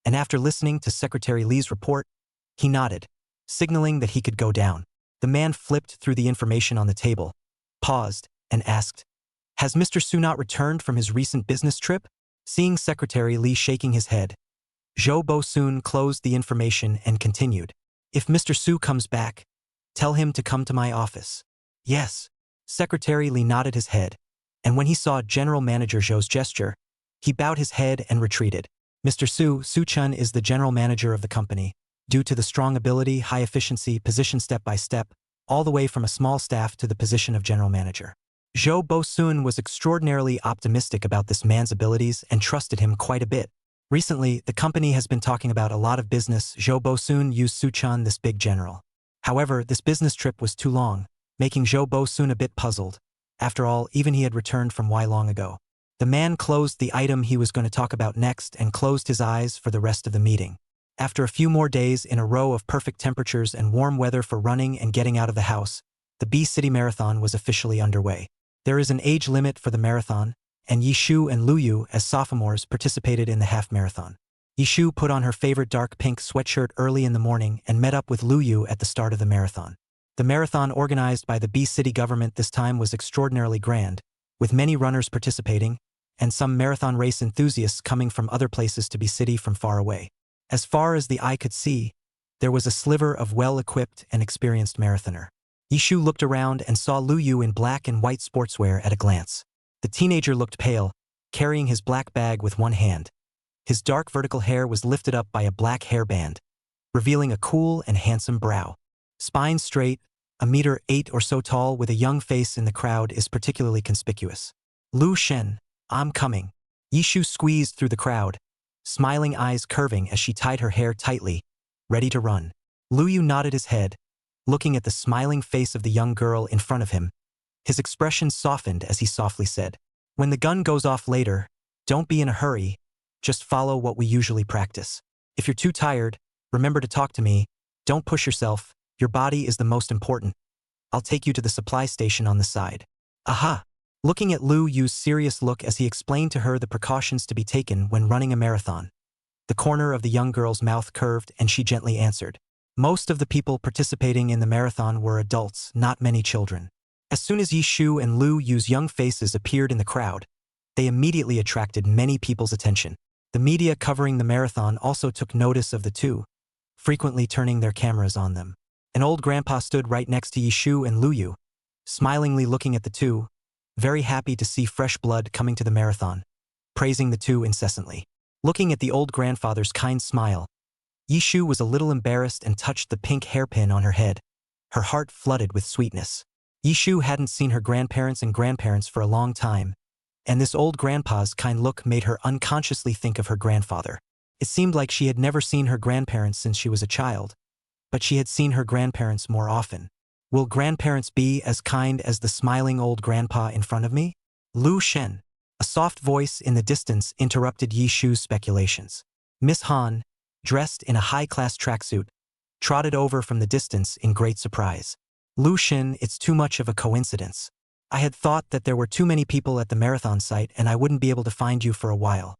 [SPEAKER 2] and after listening to Secretary Li's report, he nodded, signaling that he could go down. The man flipped through the information on the table, paused, and asked, "Has Mr. Su not returned from his recent business trip?" Seeing Secretary Li shaking his head, Zhou Bo-sun closed the information and continued, "If Mr. Su comes back, tell him to come to my office." "Yes." Secretary Li nodded his head, and when he saw General Manager Zhou's gesture, he bowed his head and retreated. Mr. Su-chun is the general manager of the company, due to the strong ability, high efficiency, position step by step, all the way from a small staff to the position of general manager. Zhou Bo-sun was extraordinarily optimistic about this man's abilities and trusted him quite a bit. Recently, the company has been talking about a lot of business. Zhou Bo-sun used Su-chan, this big general. However, this business trip was too long, making Zhou Bo-sun a bit puzzled. After all, even he had returned from long ago. The man closed the item he was going to talk about next and closed his eyes for the rest of the meeting. After a few more days in a row of perfect temperatures and warm weather for running and getting out of the house, the B-City Marathon was officially underway. There is an age limit for the marathon, and Yishu and Luyu, as sophomores, participated in the half marathon. Yishu put on her favorite dark pink sweatshirt early in the morning and met up with Luyu at the start of the marathon. The marathon organized by the B-City government this time was extraordinarily grand, with many runners participating, and some marathon race enthusiasts coming from other places to B-City from far away. As far as the eye could see, there was a sliver of well-equipped and experienced marathoner. Yishu looked around and saw Luyu in black and white sportswear at a glance. The teenager looked pale, carrying his black bag with one hand. His dark vertical hair was lifted up by a black hairband, revealing a cool and handsome brow. Spine straight, 1.8 meters or so tall with a young face in the crowd is particularly conspicuous. "Lu Shen, I'm coming." Yishu squeezed through the crowd, smiling eyes curving as she tied her hair tightly, ready to run. Luyu nodded his head, looking at the smiling face of the young girl in front of him. His expression softened as he softly said, "When the gun goes off later, don't be in a hurry, just follow what we usually practice. If you're too tired, remember to talk to me, don't push yourself, your body is the most important. I'll take you to the supply station on the side." "Aha!" Looking at Lu Yu's serious look as he explained to her the precautions to be taken when running a marathon, the corner of the young girl's mouth curved and she gently answered. Most of the people participating in the marathon were adults, not many children. As soon as Yishu and Lu Yu's young faces appeared in the crowd, they immediately attracted many people's attention. The media covering the marathon also took notice of the two, frequently turning their cameras on them. An old grandpa stood right next to Yishu and Lu Yu, smilingly looking at the two, very happy to see fresh blood coming to the marathon, praising the two incessantly. Looking at the old grandfather's kind smile, Yishu was a little embarrassed and touched the pink hairpin on her head. Her heart flooded with sweetness. Yishu hadn't seen her grandparents and grandparents for a long time, and this old grandpa's kind look made her unconsciously think of her grandfather. It seemed like she had never seen her grandparents since she was a child, but she had seen her grandparents more often. Will grandparents be as kind as the smiling old grandpa in front of me? Lu Shen. A soft voice in the distance interrupted Yishu's speculations. Miss Han, dressed in a high-class tracksuit, trotted over from the distance in great surprise. Lu Shen, it's too much of a coincidence. I had thought that there were too many people at the marathon site and I wouldn't be able to find you for a while.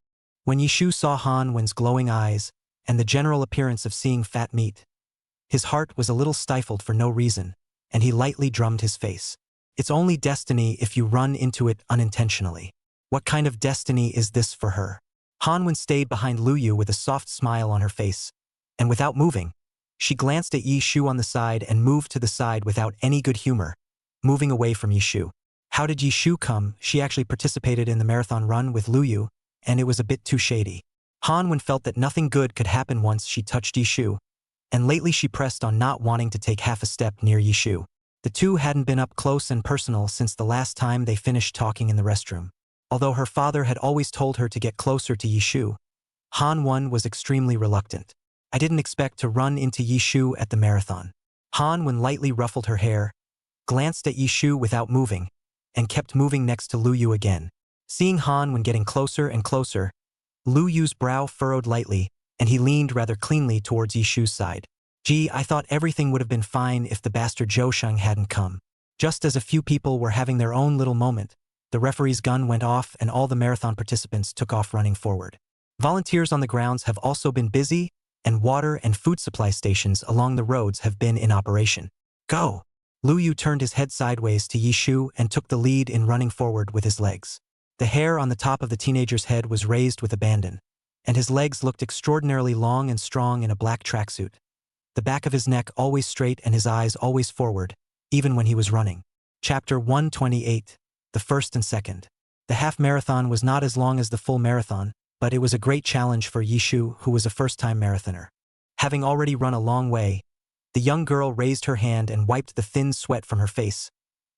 [SPEAKER 2] When Yishu saw Han Wen's glowing eyes and the general appearance of seeing fat meat, his heart was a little stifled for no reason, and he lightly drummed his face. It's only destiny if you run into it unintentionally. What kind of destiny is this for her? Han Wen stayed behind Lu Yu with a soft smile on her face, and without moving, She glanced at Yi Shu on the side and moved to the side without any good humor, moving away from Yi Shu. How did Yi Shu come? She actually participated in the marathon run with Lu Yu, and it was a bit too shady. Han Wen felt that nothing good could happen once she touched Yi Shu, and lately she pressed on not wanting to take half a step near Yi Shu. The two hadn't been up close and personal since the last time they finished talking in the restroom. Although her father had always told her to get closer to Yi Shu, Han Wen was extremely reluctant. I didn't expect to run into Yi Shu at the marathon. Han Wen lightly ruffled her hair, glanced at Yi Shu without moving, and kept moving next to Lu Yu again. Seeing Han Wen getting closer and closer, Lu Yu's brow furrowed lightly, and he leaned rather cleanly towards Yi Shu's side. Gee, I thought everything would have been fine if the bastard Zhou Sheng hadn't come. Just as a few people were having their own little moment, the referee's gun went off and all the marathon participants took off running forward. Volunteers on the grounds have also been busy, and water and food supply stations along the roads have been in operation. Go! Lu Yu turned his head sideways to Yi Shu and took the lead in running forward with his legs. The hair on the top of the teenager's head was raised with abandon, and his legs looked extraordinarily long and strong in a black tracksuit. The back of his neck always straight and his eyes always forward, even when he was running. Chapter 128, the first and second. The half marathon was not as long as the full marathon, but it was a great challenge for Yi Shu, who was a first-time marathoner. Having already run a long way, the young girl raised her hand and wiped the thin sweat from her face,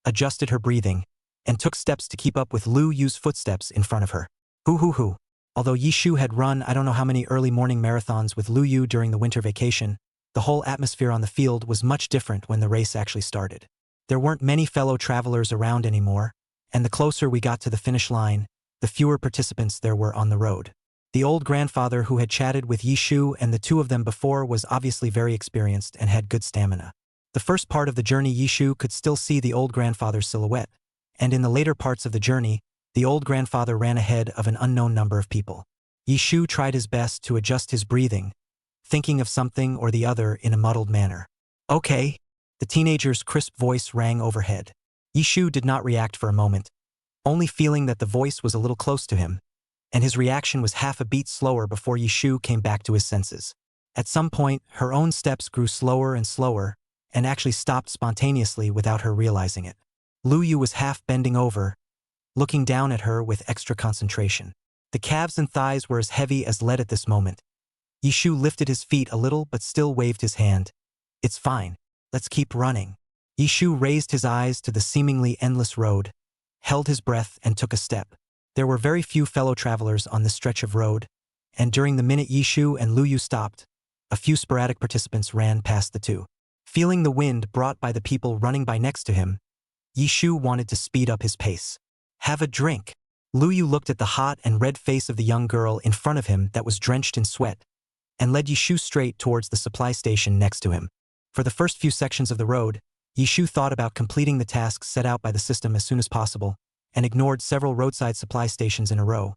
[SPEAKER 2] adjusted her breathing, and took steps to keep up with Lu Yu's footsteps in front of her. Hoo. Although Yi Shu had run I don't know how many early morning marathons with Lu Yu during the winter vacation, the whole atmosphere on the field was much different when the race actually started. There weren't many fellow travelers around anymore, and the closer we got to the finish line, the fewer participants there were on the road. The old grandfather who had chatted with Yi Shu and the two of them before was obviously very experienced and had good stamina. The first part of the journey Yi Shu could still see the old grandfather's silhouette, and in the later parts of the journey, the old grandfather ran ahead of an unknown number of people. Yi Shu tried his best to adjust his breathing, thinking of something or the other in a muddled manner. Okay. The teenager's crisp voice rang overhead. Yi Shu did not react for a moment, only feeling that the voice was a little close to him, and his reaction was half a beat slower before Yi Shu came back to his senses. At some point, her own steps grew slower and slower, and actually stopped spontaneously without her realizing it. Lu Yu was half bending over, looking down at her with extra concentration. The calves and thighs were as heavy as lead at this moment. Yi Shu lifted his feet a little but still waved his hand. It's fine. Let's keep running. Yi Shu raised his eyes to the seemingly endless road, held his breath and took a step. There were very few fellow travelers on this stretch of road, and during the minute Yi Shu and Lu Yu stopped, a few sporadic participants ran past the two. Feeling the wind brought by the people running by next to him, Yi Shu wanted to speed up his pace. Have a drink. Lu Yu looked at the hot and red face of the young girl in front of him that was drenched in sweat, and led Yi Shu straight towards the supply station next to him. For the first few sections of the road, Yi Shu thought about completing the tasks set out by the system as soon as possible, and ignored several roadside supply stations in a row.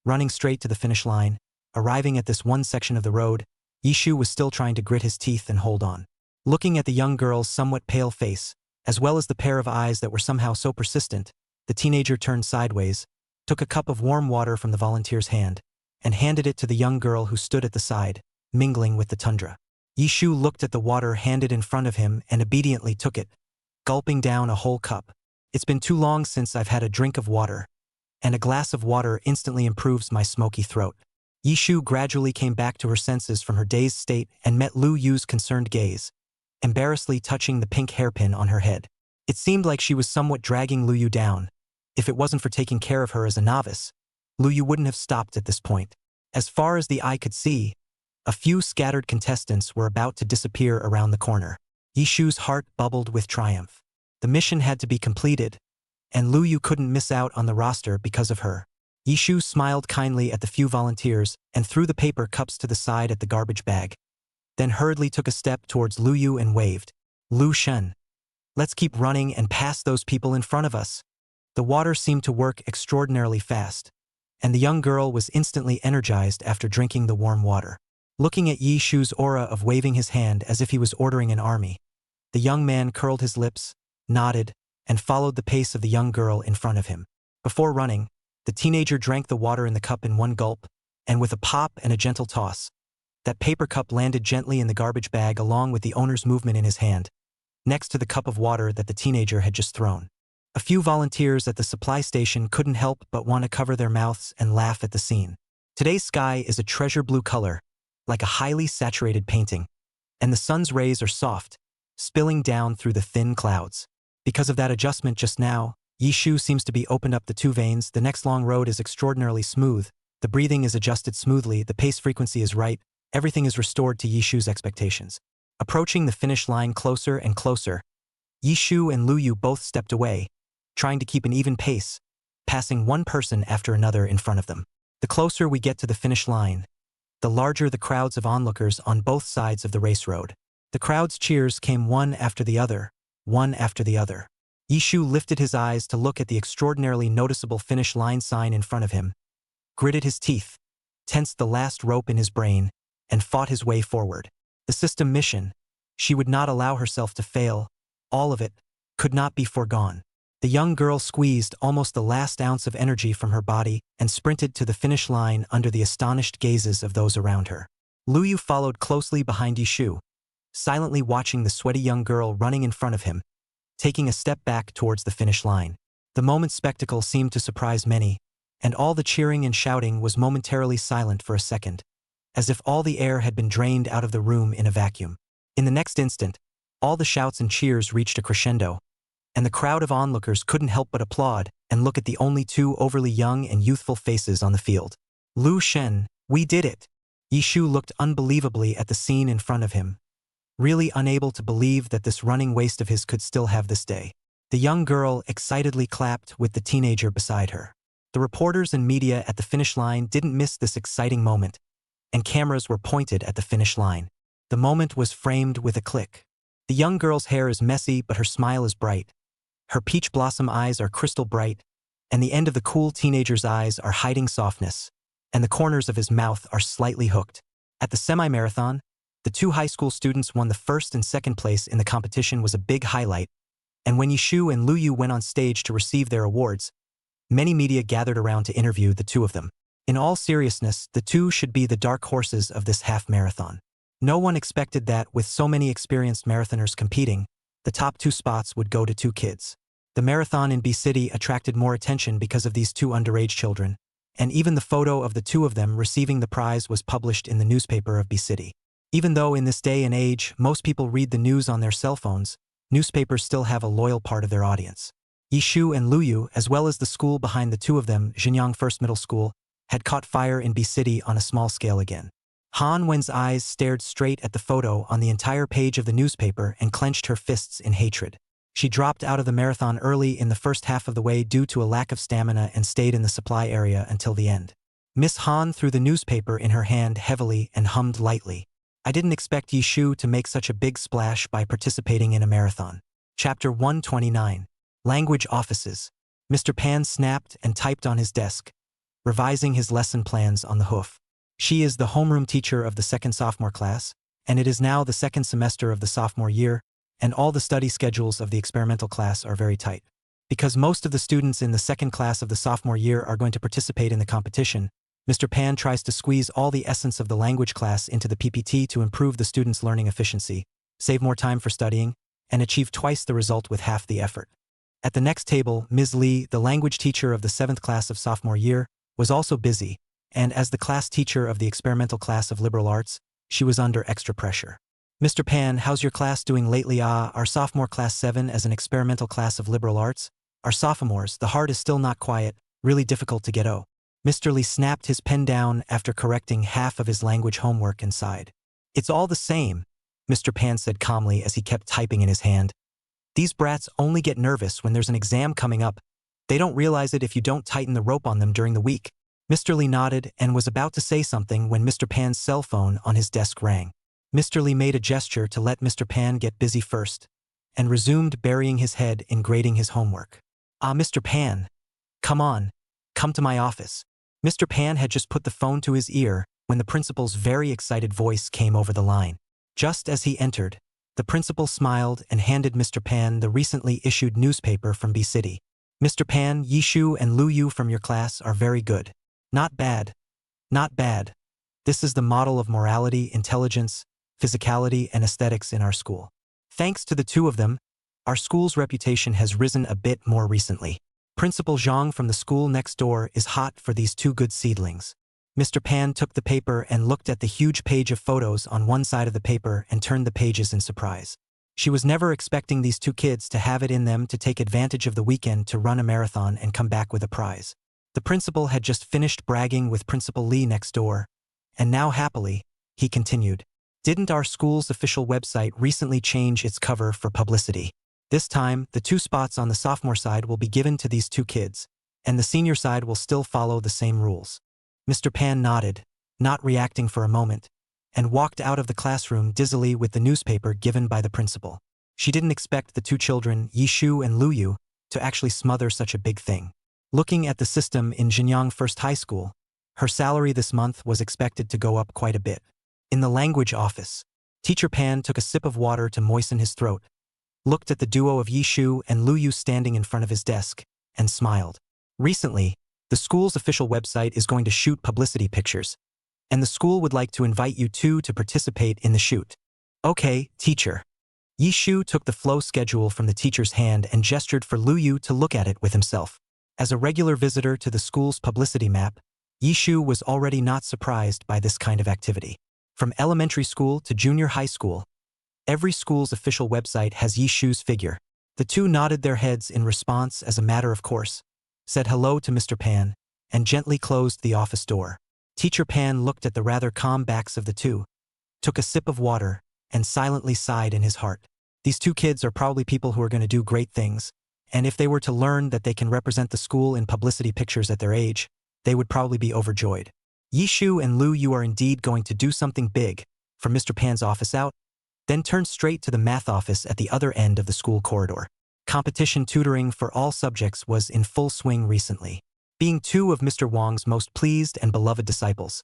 [SPEAKER 2] Running straight to the finish line, arriving at this one section of the road, Yi Shu was still trying to grit his teeth and hold on. Looking at the young girl's somewhat pale face, as well as the pair of eyes that were somehow so persistent, the teenager turned sideways, took a cup of warm water from the volunteer's hand, and handed it to the young girl who stood at the side, mingling with the tundra. Yi Shu looked at the water handed in front of him and obediently took it, gulping down a whole cup. It's been too long since I've had a drink of water, and a glass of water instantly improves my smoky throat. Yi Shu gradually came back to her senses from her dazed state and met Lu Yu's concerned gaze, embarrassedly touching the pink hairpin on her head. It seemed like she was somewhat dragging Lu Yu down. If it wasn't for taking care of her as a novice, Lu Yu wouldn't have stopped at this point. As far as the eye could see, a few scattered contestants were about to disappear around the corner. Yi Shu's heart bubbled with triumph. The mission had to be completed, and Lu Yu couldn't miss out on the roster because of her. Yi Shu smiled kindly at the few volunteers and threw the paper cups to the side at the garbage bag, then hurriedly took a step towards Lu Yu and waved. Lu Shen. Let's keep running and pass those people in front of us. The water seemed to work extraordinarily fast, and the young girl was instantly energized after drinking the warm water. Looking at Yi Shu's aura of waving his hand as if he was ordering an army, the young man curled his lips, nodded, and followed the pace of the young girl in front of him. Before running, the teenager drank the water in the cup in one gulp, and with a pop and a gentle toss, That paper cup landed gently in the garbage bag along with the owner's movement in his hand, next to the cup of water that the teenager had just thrown. A few volunteers at the supply station couldn't help but want to cover their mouths and laugh at the scene. Today's sky is a treasure blue color, like a highly saturated painting, and the sun's rays are soft, spilling down through the thin clouds. Because of that adjustment just now, Yishu seems to be opened up the two veins. The next long road is extraordinarily smooth, the breathing is adjusted smoothly, the pace frequency is right, everything is restored to Yishu's expectations. Approaching the finish line closer and closer, Yishu and Luyu both stepped away, trying to keep an even pace, passing one person after another in front of them. The closer we get to the finish line, the larger the crowds of onlookers on both sides of the race road. The crowd's cheers came one after the other, one after the other. Yishu lifted his eyes to look at the extraordinarily noticeable finish line sign in front of him, gritted his teeth, tensed the last rope in his brain, and fought his way forward. The system mission, she would not allow herself to fail, all of it, could not be foregone. The young girl squeezed almost the last ounce of energy from her body and sprinted to the finish line under the astonished gazes of those around her. Luyu followed closely behind Yishu, silently watching the sweaty young girl running in front of him, taking a step back towards the finish line. The moment's spectacle seemed to surprise many, and all the cheering and shouting was momentarily silent for a second, as if all the air had been drained out of the room in a vacuum. In the next instant, all the shouts and cheers reached a crescendo, and the crowd of onlookers couldn't help but applaud and look at the only two overly young and youthful faces on the field. Lu Shen, we did it! Yishu looked unbelievably at the scene in front of him, really unable to believe that this running waste of his could still have this day. The young girl excitedly clapped with the teenager beside her. The reporters and media at the finish line didn't miss this exciting moment, and cameras were pointed at the finish line. The moment was framed with a click. The young girl's hair is messy, but her smile is bright. Her peach blossom eyes are crystal bright, and the end of the cool teenager's eyes are hiding softness, and the corners of his mouth are slightly hooked. At the semi-marathon, the two high school students won the first and second place in the competition was a big highlight, and when Yishu and Luyu went on stage to receive their awards, many media gathered around to interview the two of them. In all seriousness, the two should be the dark horses of this half-marathon. No one expected that, with so many experienced marathoners competing, the top two spots would go to two kids. The marathon in B-City attracted more attention because of these two underage children, and even the photo of the two of them receiving the prize was published in the newspaper of B-City. Even though in this day and age most people read the news on their cell phones, newspapers still have a loyal part of their audience. Yishu and Luyu, as well as the school behind the two of them, Xinjiang First Middle School, had caught fire in B-City on a small scale again. Han Wen's eyes stared straight at the photo on the entire page of the newspaper and clenched her fists in hatred. She dropped out of the marathon early in the first half of the way due to a lack of stamina and stayed in the supply area until the end. Miss Han threw the newspaper in her hand heavily and hummed lightly. I didn't expect Yishu to make such a big splash by participating in a marathon. Chapter 129. Language Offices. Mr. Pan snapped and typed on his desk, revising his lesson plans on the hoof. She is the homeroom teacher of the second sophomore class, and it is now the second semester of the sophomore year, and all the study schedules of the experimental class are very tight. Because most of the students in the second class of the sophomore year are going to participate in the competition, Mr. Pan tries to squeeze all the essence of the language class into the PPT to improve the students' learning efficiency, save more time for studying, and achieve twice the result with half the effort. At the next table, Ms. Lee, the language teacher of the 7th class of sophomore year, was also busy, and as the class teacher of the experimental class of liberal arts, she was under extra pressure. Mr. Pan, how's your class doing lately? Our sophomore class 7 as an experimental class of liberal arts? Our sophomores, the heart is still not quiet, really difficult to get O. Mr. Lee snapped his pen down after correcting half of his language homework and sighed. It's all the same, Mr. Pan said calmly as he kept typing in his hand. These brats only get nervous when there's an exam coming up. They don't realize it if you don't tighten the rope on them during the week. Mr. Lee nodded and was about to say something when Mr. Pan's cell phone on his desk rang. Mr. Lee made a gesture to let Mr. Pan get busy first, and resumed burying his head in grading his homework. Mr. Pan. Come on. Come to my office. Mr. Pan had just put the phone to his ear when the principal's very excited voice came over the line. Just as he entered, the principal smiled and handed Mr. Pan the recently issued newspaper from B-City. Mr. Pan, Yishu and Luyu from your class are very good. Not bad. Not bad. This is the model of morality, intelligence, physicality, and aesthetics in our school. Thanks to the two of them, our school's reputation has risen a bit more recently. Principal Zhang from the school next door is hot for these two good seedlings. Mr. Pan took the paper and looked at the huge page of photos on one side of the paper and turned the pages in surprise. She was never expecting these two kids to have it in them to take advantage of the weekend to run a marathon and come back with a prize. The principal had just finished bragging with Principal Lee next door, and now happily, he continued, "Didn't our school's official website recently change its cover for publicity? This time, the 2 spots on the sophomore side will be given to these 2 kids, and the senior side will still follow the same rules." Mr. Pan nodded, not reacting for a moment, and walked out of the classroom dizzily with the newspaper given by the principal. She didn't expect the 2 children, Yishu and Luyu, to actually smother such a big thing. Looking at the system in Jinyang First High School, her salary this month was expected to go up quite a bit. In the language office, Teacher Pan took a sip of water to moisten his throat, looked at the duo of Yishu and Luyu standing in front of his desk, and smiled. Recently, the school's official website is going to shoot publicity pictures, and the school would like to invite you two to participate in the shoot. Okay, teacher. Yishu took the flow schedule from the teacher's hand and gestured for Luyu to look at it with himself. As a regular visitor to the school's publicity map, Yishu was already not surprised by this kind of activity. From elementary school to junior high school, every school's official website has Yishu's figure. The two nodded their heads in response as a matter of course, said hello to Mr. Pan, and gently closed the office door. Teacher Pan looked at the rather calm backs of the two, took a sip of water, and silently sighed in his heart. These 2 kids are probably people who are going to do great things, and if they were to learn that they can represent the school in publicity pictures at their age, they would probably be overjoyed. Yishu and Lu, you are indeed going to do something big, from Mr. Pan's office out, then turned straight to the math office at the other end of the school corridor. Competition tutoring for all subjects was in full swing recently. Being 2 of Mr. Wang's most pleased and beloved disciples,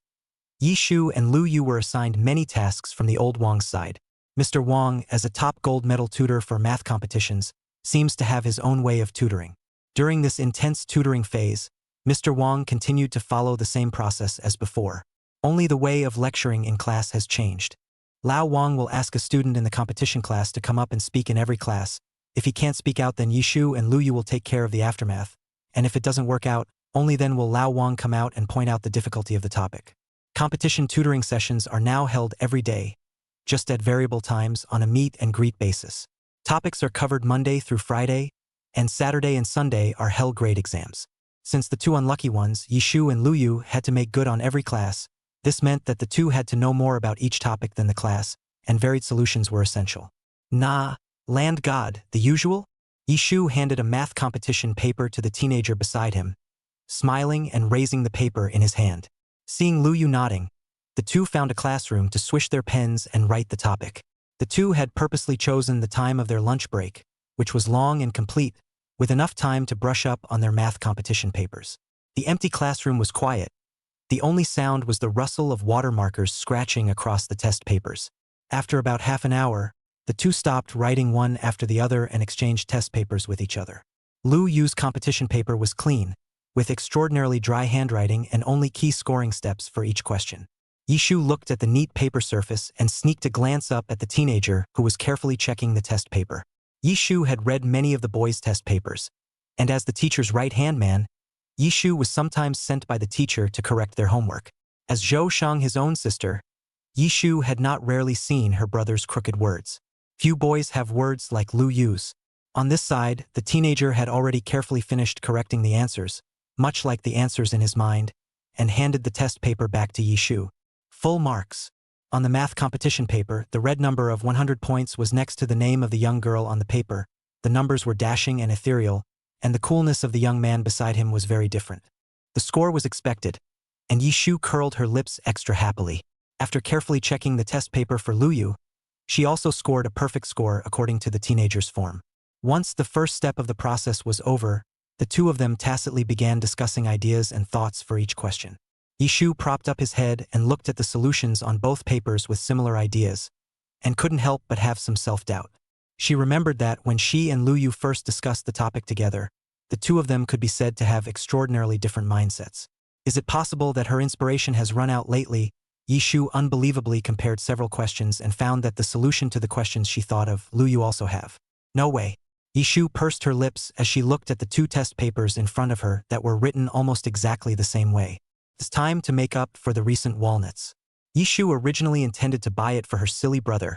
[SPEAKER 2] Yishu and Lu Yu were assigned many tasks from the old Wang's side. Mr. Wang, as a top gold medal tutor for math competitions, seems to have his own way of tutoring. During this intense tutoring phase, Mr. Wang continued to follow the same process as before. Only the way of lecturing in class has changed. Lao Wang will ask a student in the competition class to come up and speak in every class. If he can't speak out, then Yishu and Lu Yu will take care of the aftermath. And if it doesn't work out, only then will Lao Wang come out and point out the difficulty of the topic. Competition tutoring sessions are now held every day, just at variable times on a meet and greet basis. Topics are covered Monday through Friday, and Saturday and Sunday are held grade exams. Since the 2 unlucky ones, Yishu and Lu Yu, had to make good on every class, this meant that the 2 had to know more about each topic than the class, and varied solutions were essential. Nah, land god, the usual? Yishu handed a math competition paper to the teenager beside him, smiling and raising the paper in his hand. Seeing Lu Yu nodding, the 2 found a classroom to swish their pens and write the topic. The 2 had purposely chosen the time of their lunch break, which was long and complete, with enough time to brush up on their math competition papers. The empty classroom was quiet. The only sound was the rustle of water markers scratching across the test papers. After about half an hour, the 2 stopped writing one after the other and exchanged test papers with each other. Lu Yu's competition paper was clean, with extraordinarily dry handwriting and only key scoring steps for each question. Yishu looked at the neat paper surface and sneaked a glance up at the teenager who was carefully checking the test paper. Yishu had read many of the boys' test papers, and as the teacher's right-hand man, Yishu was sometimes sent by the teacher to correct their homework. As Zhou Shang, his own sister, Yishu had not rarely seen her brother's crooked words. Few boys have words like Lu Yu's. On this side, the teenager had already carefully finished correcting the answers, much like the answers in his mind, and handed the test paper back to Yishu. Full marks. On the math competition paper, the red number of 100 points was next to the name of the young girl on the paper. The numbers were dashing and ethereal, and the coolness of the young man beside him was very different. The score was expected, and Yishu curled her lips extra happily. After carefully checking the test paper for Lu Yu, she also scored a perfect score according to the teenager's form. Once the first step of the process was over, the 2 of them tacitly began discussing ideas and thoughts for each question. Yishu propped up his head and looked at the solutions on both papers with similar ideas, and couldn't help but have some self-doubt. She remembered that when she and Lu Yu first discussed the topic together, the 2 of them could be said to have extraordinarily different mindsets. Is it possible that her inspiration has run out lately Yishu unbelievably compared several questions and found that the solution to the questions she thought of, Lu, you also have. No way. Yishu pursed her lips as she looked at the 2 test papers in front of her that were written almost exactly the same way. It's time to make up for the recent walnuts. Yishu originally intended to buy it for her silly brother,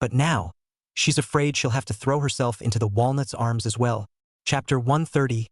[SPEAKER 2] but now, she's afraid she'll have to throw herself into the walnut's arms as well. Chapter 130,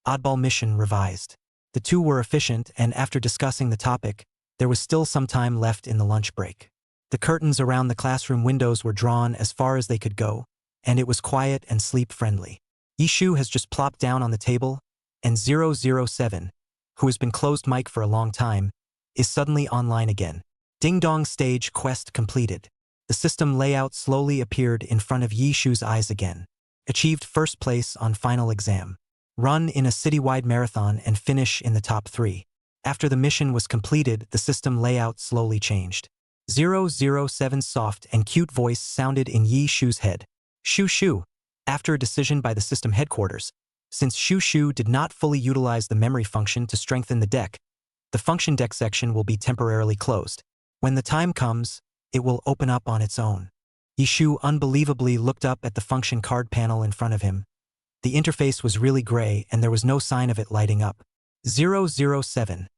[SPEAKER 2] Oddball Mission Revised. The two were efficient, and after discussing the topic, there was still some time left in the lunch break. The curtains around the classroom windows were drawn as far as they could go, and it was quiet and sleep-friendly. Yishu has just plopped down on the table, and 007, who has been closed mic for a long time, is suddenly online again. Ding-dong stage quest completed. The system layout slowly appeared in front of Yishu's eyes again. Achieved first place on final exam. Run in a citywide marathon and finish in the top 3. After the mission was completed, the system layout slowly changed. 007's soft and cute voice sounded in Yishu's head. Shoo shoo. After a decision by the system headquarters, since Shoo shoo did not fully utilize the memory function to strengthen the deck, the function deck section will be temporarily closed. When the time comes, it will open up on its own. Yishu unbelievably looked up at the function card panel in front of him. The interface was really gray and there was no sign of it lighting up. 007.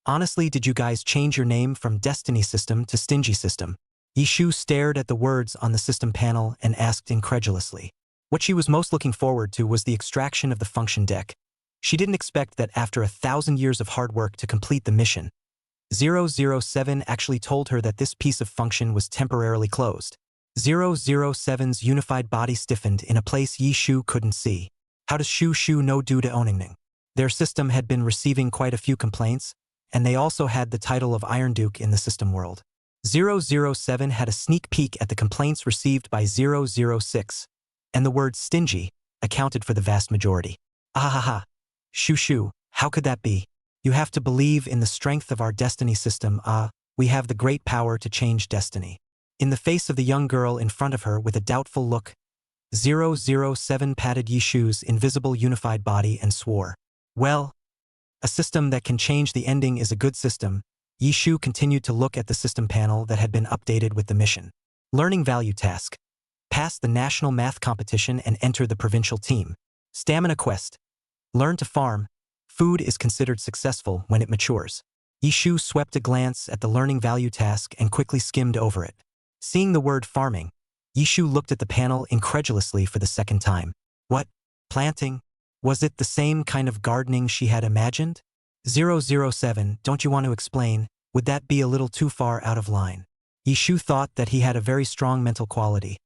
[SPEAKER 2] Honestly, did you guys change your name from Destiny System to Stingy System? Yishu stared at the words on the system panel and asked incredulously. What she was most looking forward to was the extraction of the function deck. She didn't expect that after 1,000 years of hard work to complete the mission, 007 actually told her that this piece of function was temporarily closed. 007's unified body stiffened in a place Yishu couldn't see. How does Shoo Shoo know due to Oningning? Their system had been receiving quite a few complaints, and they also had the title of Iron Duke in the system world. 007 had a sneak peek at the complaints received by 006, and the word stingy accounted for the vast majority. Ahaha. Shoo Shoo, how could that be? You have to believe in the strength of our destiny system. We have the great power to change destiny. In the face of the young girl in front of her with a doubtful look, 007 patted Yishu's invisible unified body and swore. Well, a system that can change the ending is a good system. Yishu continued to look at the system panel that had been updated with the mission. Learning value task. Pass the national math competition and enter the provincial team. Stamina quest. Learn to farm. Food is considered successful when it matures. Yishu swept a glance at the learning value task and quickly skimmed over it. Seeing the word farming, Yishu looked at the panel incredulously for the second time. What? Planting? Was it the same kind of gardening she had imagined? 007, don't you want to explain? Would that be a little too far out of line? Yishu thought that he had a very strong mental quality,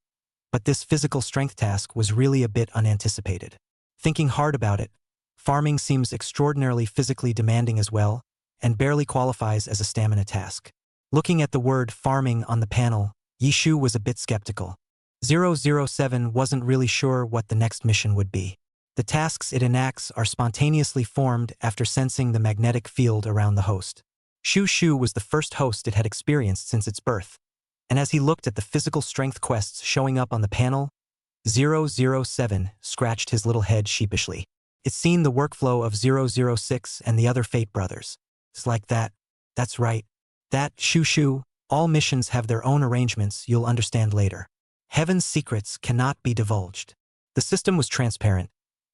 [SPEAKER 2] but this physical strength task was really a bit unanticipated. Thinking hard about it, farming seems extraordinarily physically demanding as well, and barely qualifies as a stamina task. Looking at the word farming on the panel, Yishu was a bit skeptical. 007 wasn't really sure what the next mission would be. The tasks it enacts are spontaneously formed after sensing the magnetic field around the host. Shoo Shoo was the first host it had experienced since its birth, and as he looked at the physical strength quests showing up on the panel, 007 scratched his little head sheepishly. It's seen the workflow of 006 and the other Fate brothers. It's like that. That's right. That, Shoo Shoo, all missions have their own arrangements, you'll understand later. Heaven's secrets cannot be divulged. The system was transparent.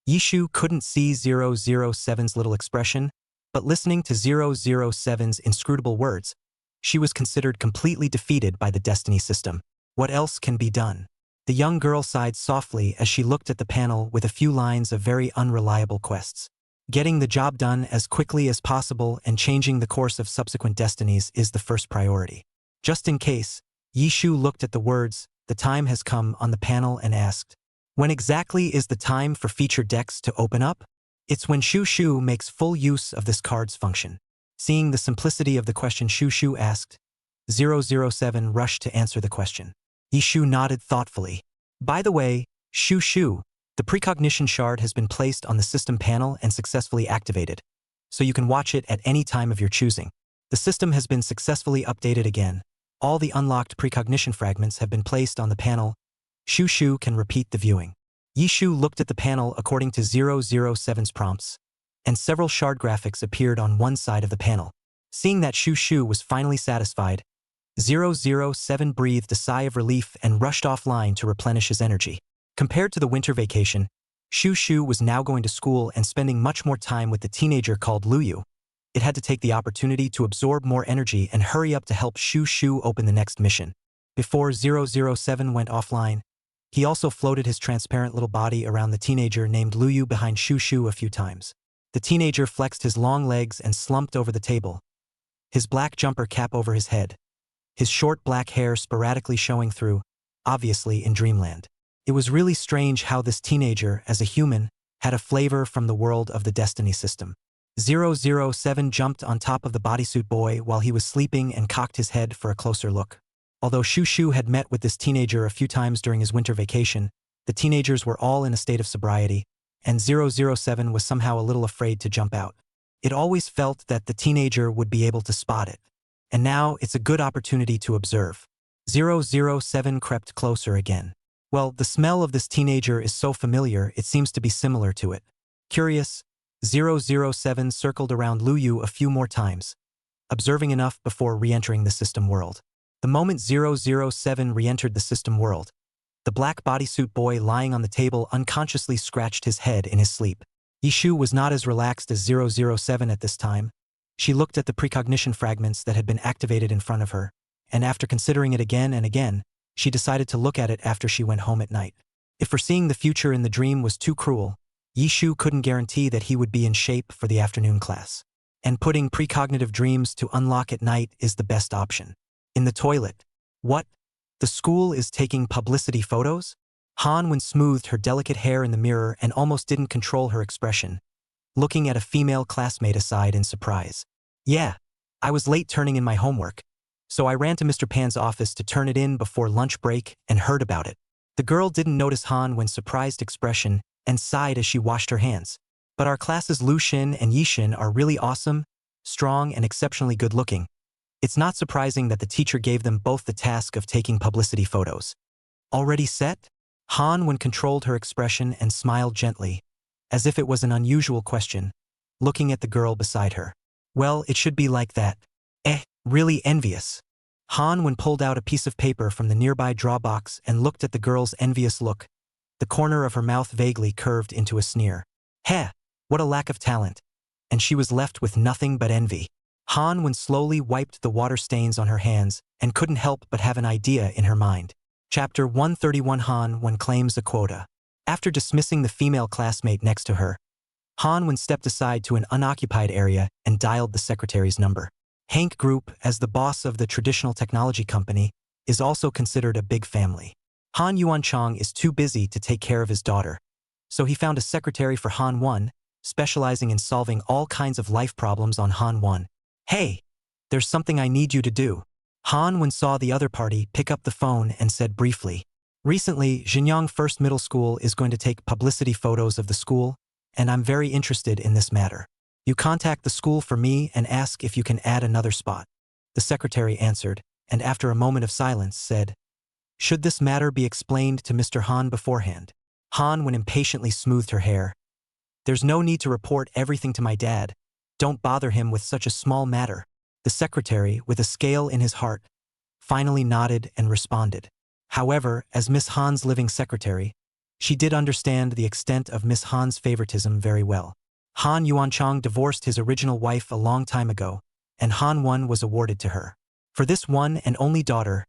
[SPEAKER 2] Yishu couldn't see 007's little expression, but listening to 007's inscrutable words, she was considered completely defeated by the destiny system. What else can be done? The young girl sighed softly as she looked at the panel with a few lines of very unreliable quests. Getting the job done as quickly as possible and changing the course of subsequent destinies is the first priority. Just in case, Yishu looked at the words, "The time has come" on the panel and asked, when exactly is the time for feature decks to open up? It's when Shoo Shoo makes full use of this card's function. Seeing the simplicity of the question Shoo Shoo asked, 007 rushed to answer the question. Yishu nodded thoughtfully. By the way, Shoo Shoo, the precognition shard has been placed on the system panel and successfully activated, so you can watch it at any time of your choosing. The system has been successfully updated again. All the unlocked precognition fragments have been placed on the panel. Shoo Shoo can repeat the viewing. Yishu looked at the panel according to 007's prompts, and several shard graphics appeared on one side of the panel. Seeing that Shu Shu was finally satisfied, 007 breathed a sigh of relief and rushed offline to replenish his energy. Compared to the winter vacation, Shu Shu was now going to school and spending much more time with the teenager called Luyu. It had to take the opportunity to absorb more energy and hurry up to help Shu Shu open the next mission. Before 007 went offline, he also floated his transparent little body around the teenager named Luyu behind Shu Shu a few times. The teenager flexed his long legs and slumped over the table, his black jumper cap over his head, his short black hair sporadically showing through, obviously in dreamland. It was really strange how this teenager, as a human, had a flavor from the world of the Destiny system. 007 jumped on top of the bodysuit boy while he was sleeping and cocked his head for a closer look. Although Shu Shu had met with this teenager a few times during his winter vacation, the teenagers were all in a state of sobriety, and 007 was somehow a little afraid to jump out. It always felt that the teenager would be able to spot it. And now it's a good opportunity to observe. 007 crept closer again. Well, the smell of this teenager is so familiar, it seems to be similar to it. Curious, 007 circled around Luyu a few more times, observing enough before re-entering the system world. The moment 007 re-entered the system world, the black bodysuit boy lying on the table unconsciously scratched his head in his sleep. Yishu was not as relaxed as 007 at this time. She looked at the precognition fragments that had been activated in front of her, and after considering it again and again, she decided to look at it after she went home at night. If foreseeing the future in the dream was too cruel, Yishu couldn't guarantee that he would be in shape for the afternoon class. And putting precognitive dreams to unlock at night is the best option. In the toilet. What? The school is taking publicity photos? Han smoothed her delicate hair in the mirror and almost didn't control her expression, looking at a female classmate aside in surprise. Yeah, I was late turning in my homework, so I ran to Mr. Pan's office to turn it in before lunch break and heard about it. The girl didn't notice Han's surprised expression and sighed as she washed her hands. But our classes Lu Xin and Yi Xin are really awesome, strong, and exceptionally good-looking. It's not surprising that the teacher gave them both the task of taking publicity photos. Already set? Han controlled her expression and smiled gently, as if it was an unusual question, looking at the girl beside her. Well, it should be like that. Really envious. Han pulled out a piece of paper from the nearby draw box and looked at the girl's envious look. The corner of her mouth vaguely curved into a sneer. Heh, what a lack of talent. And she was left with nothing but envy. Han slowly wiped the water stains on her hands and couldn't help but have an idea in her mind. Chapter 131 Han claims a quota. After dismissing the female classmate next to her, Han stepped aside to an unoccupied area and dialed the secretary's number. Hank Group, as the boss of the traditional technology company, is also considered a big family. Han Yuanchang is too busy to take care of his daughter, so he found a secretary for Han 1, specializing in solving all kinds of life problems on Han 1. Hey, there's something I need you to do. Han saw the other party pick up the phone and said briefly, recently, Xinjiang First Middle School is going to take publicity photos of the school, and I'm very interested in this matter. You contact the school for me and ask if you can add another spot. The secretary answered, and after a moment of silence said, should this matter be explained to Mr. Han beforehand? Han impatiently smoothed her hair. There's no need to report everything to my dad. Don't bother him with such a small matter. The secretary, with a scale in his heart, finally nodded and responded. However, as Miss Han's living secretary, she did understand the extent of Miss Han's favoritism very well. Han Yuanchang divorced his original wife a long time ago, and Han 1 was awarded to her. For this one and only daughter,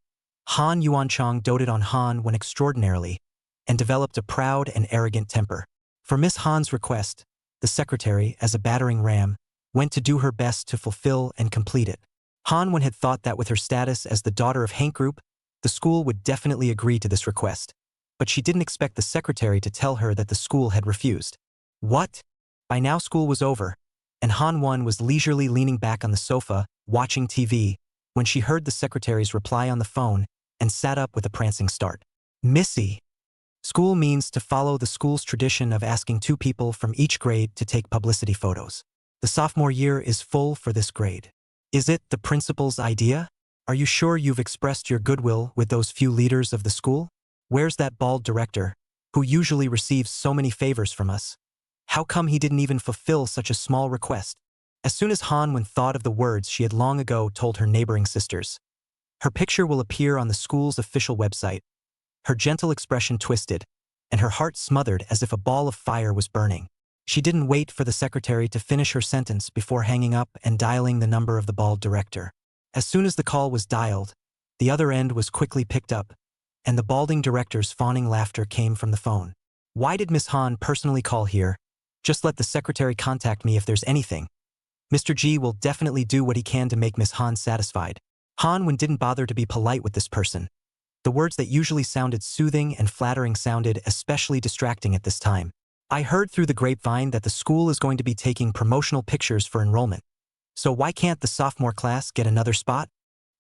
[SPEAKER 2] Han Yuanchang doted on Han extraordinarily and developed a proud and arrogant temper. For Miss Han's request, the secretary, as a battering ram, went to do her best to fulfill and complete it. Han had thought that with her status as the daughter of Hank Group, the school would definitely agree to this request. But she didn't expect the secretary to tell her that the school had refused. What? By now school was over, and Han 1 was leisurely leaning back on the sofa, watching TV, when she heard the secretary's reply on the phone and sat up with a prancing start. Missy. School means to follow the school's tradition of asking 2 people from each grade to take publicity photos. The sophomore year is full for this grade. Is it the principal's idea? Are you sure you've expressed your goodwill with those few leaders of the school? Where's that bald director, who usually receives so many favors from us? How come he didn't even fulfill such a small request? As soon as Han thought of the words she had long ago told her neighboring sisters. Her picture will appear on the school's official website. Her gentle expression twisted, and her heart smothered as if a ball of fire was burning. She didn't wait for the secretary to finish her sentence before hanging up and dialing the number of the bald director. As soon as the call was dialed, the other end was quickly picked up, and the balding director's fawning laughter came from the phone. Why did Miss Han personally call here? Just let the secretary contact me if there's anything. Mr. G will definitely do what he can to make Miss Han satisfied. Han didn't bother to be polite with this person. The words that usually sounded soothing and flattering sounded especially distracting at this time. I heard through the grapevine that the school is going to be taking promotional pictures for enrollment. So why can't the sophomore class get another spot?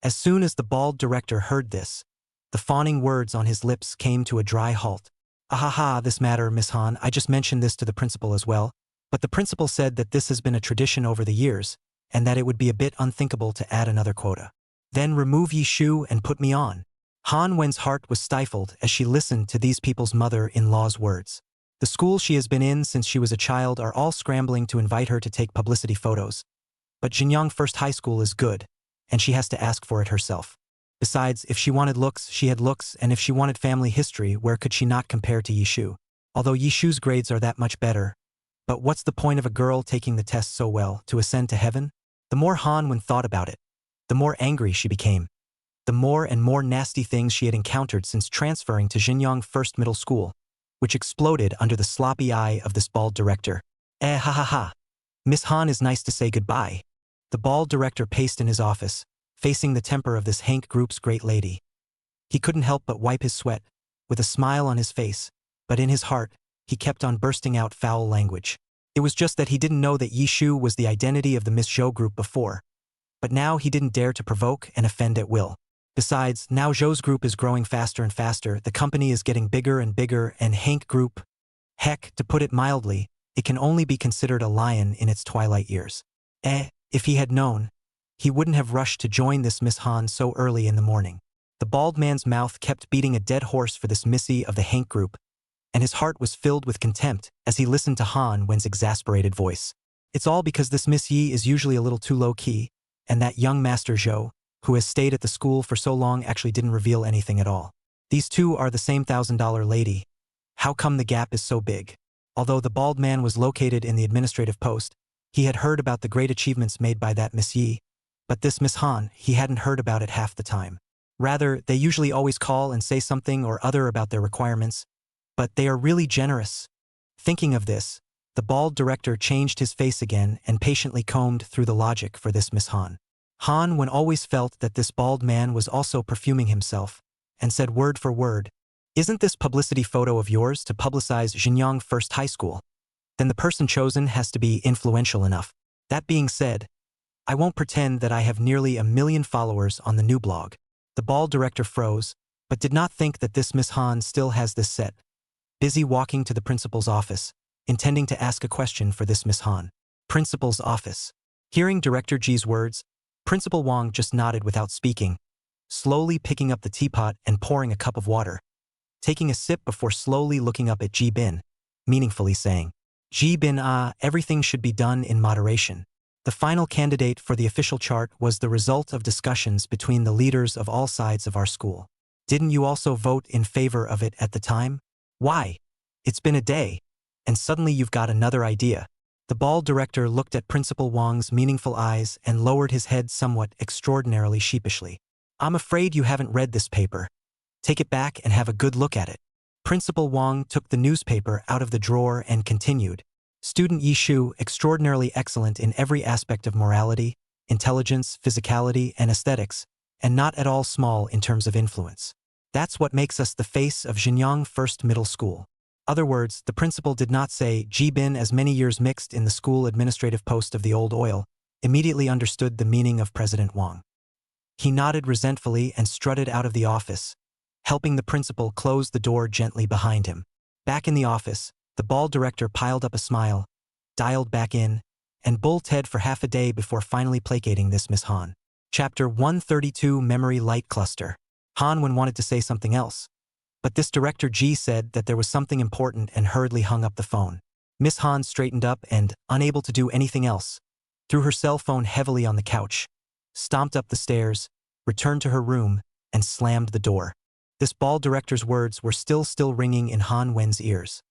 [SPEAKER 2] As soon as the bald director heard this, the fawning words on his lips came to a dry halt. Ahaha, this matter, Miss Han, I just mentioned this to the principal as well, but the principal said that this has been a tradition over the years, and that it would be a bit unthinkable to add another quota. Then remove Yi Shu and put me on. Han Wen's heart was stifled as she listened to these people's mother-in-law's words. The schools she has been in since she was a child are all scrambling to invite her to take publicity photos. But Jinyang First High School is good, and she has to ask for it herself. Besides, if she wanted looks, she had looks, and if she wanted family history, where could she not compare to Yi Shu? Although Yi Shu's grades are that much better. But what's the point of a girl taking the test so well, to ascend to heaven? The more Han thought about it, the more angry she became. The more and more nasty things she had encountered since transferring to Jinyang First Middle School, which exploded under the sloppy eye of this bald director. Ha ha ha. Miss Han is nice to say goodbye. The bald director paced in his office, facing the temper of this Hank Group's great lady. He couldn't help but wipe his sweat, with a smile on his face, but in his heart, he kept on bursting out foul language. It was just that he didn't know that Yi Shu was the identity of the Miss Zhou group before. But now he didn't dare to provoke and offend at will. Besides, now Zhou's group is growing faster and faster, the company is getting bigger and bigger, and Hank Group, heck, to put it mildly, it can only be considered a lion in its twilight years. If he had known, he wouldn't have rushed to join this Miss Han so early in the morning. The bald man's mouth kept beating a dead horse for this Missy of the Hank Group, and his heart was filled with contempt as he listened to Han Wen's exasperated voice. It's all because this Miss Yi is usually a little too low-key, and that young Master Zhou, who has stayed at the school for so long, actually didn't reveal anything at all. These two are the same $1,000 lady. How come the gap is so big? Although the bald man was located in the administrative post, he had heard about the great achievements made by that Miss Yi, but this Miss Han, he hadn't heard about it half the time. Rather, they usually always call and say something or other about their requirements, but they are really generous. Thinking of this, the bald director changed his face again and patiently combed through the logic for this Miss Han. Han always felt that this bald man was also perfuming himself, and said word for word, "Isn't this publicity photo of yours to publicize Jinyang First High School? Then the person chosen has to be influential enough. That being said, I won't pretend that I have nearly 1 million followers on the new blog." The bald director froze, but did not think that this Miss Han still has this set. Busy walking to the principal's office, intending to ask a question for this Miss Han. Principal's office. Hearing Director G's words, Principal Wang just nodded without speaking, slowly picking up the teapot and pouring a cup of water, taking a sip before slowly looking up at Ji Bin, meaningfully saying, "Ji Bin, everything should be done in moderation." The final candidate for the official chart was the result of discussions between the leaders of all sides of our school. Didn't you also vote in favor of it at the time? Why? It's been a day, and suddenly you've got another idea. The bald director looked at Principal Wang's meaningful eyes and lowered his head somewhat extraordinarily sheepishly. "I'm afraid you haven't read this paper. Take it back and have a good look at it." Principal Wang took the newspaper out of the drawer and continued. "Student Yi Shu, extraordinarily excellent in every aspect of morality, intelligence, physicality, and aesthetics, and not at all small in terms of influence. That's what makes us the face of Jinyang First Middle School." Other words, the principal did not say Ji Bin, as many years mixed in the school administrative post of the old oil, immediately understood the meaning of President Wang. He nodded resentfully and strutted out of the office, helping the principal close the door gently behind him. Back in the office, the bald director piled up a smile, dialed back in, and bull-ted for half a day before finally placating this Miss Han. Chapter 132, Memory Light Cluster. Han wanted to say something else, but this Director G said that there was something important and hurriedly hung up the phone. Miss Han straightened up and, unable to do anything else, threw her cell phone heavily on the couch, stomped up the stairs, returned to her room, and slammed the door. This ball director's words were still ringing in Han Wen's ears.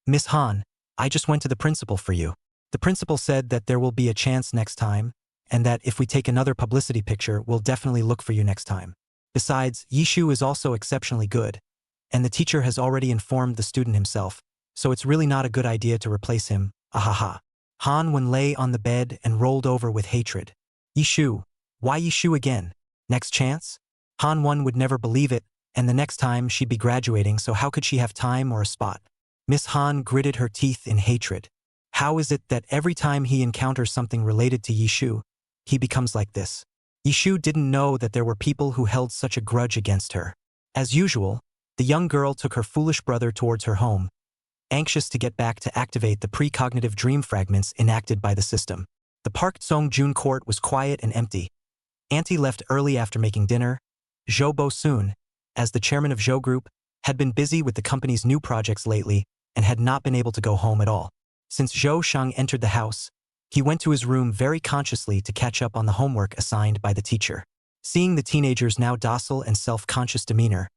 [SPEAKER 2] Miss Han, I just went to the principal for you. The principal said that there will be a chance next time, and that if we take another publicity picture, we'll definitely look for you next time. Besides, Yishu is also exceptionally good, and the teacher has already informed the student himself, so it's really not a good idea to replace him, ahaha. Han Wen lay on the bed and rolled over with hatred. Yishu, why Yishu again? Next chance? Han Wen would never believe it, and the next time she'd be graduating, so how could she have time or a spot? Miss Han gritted her teeth in hatred. How is it that every time he encounters something related to Yishu, he becomes like this? Yishu didn't know that there were people who held such a grudge against her. As usual, the young girl took her foolish brother towards her home, anxious to get back to activate the precognitive dream fragments enacted by the system. The Park Song-jun court was quiet and empty. Auntie left early after making dinner. Zhou Bo-soon, as the chairman of Zhou Group, had been busy with the company's new projects lately and had not been able to go home at all. Since Zhou Shang entered the house, he went to his room very consciously to catch up on the homework assigned by the teacher. Seeing the teenager's now docile and self-conscious demeanor,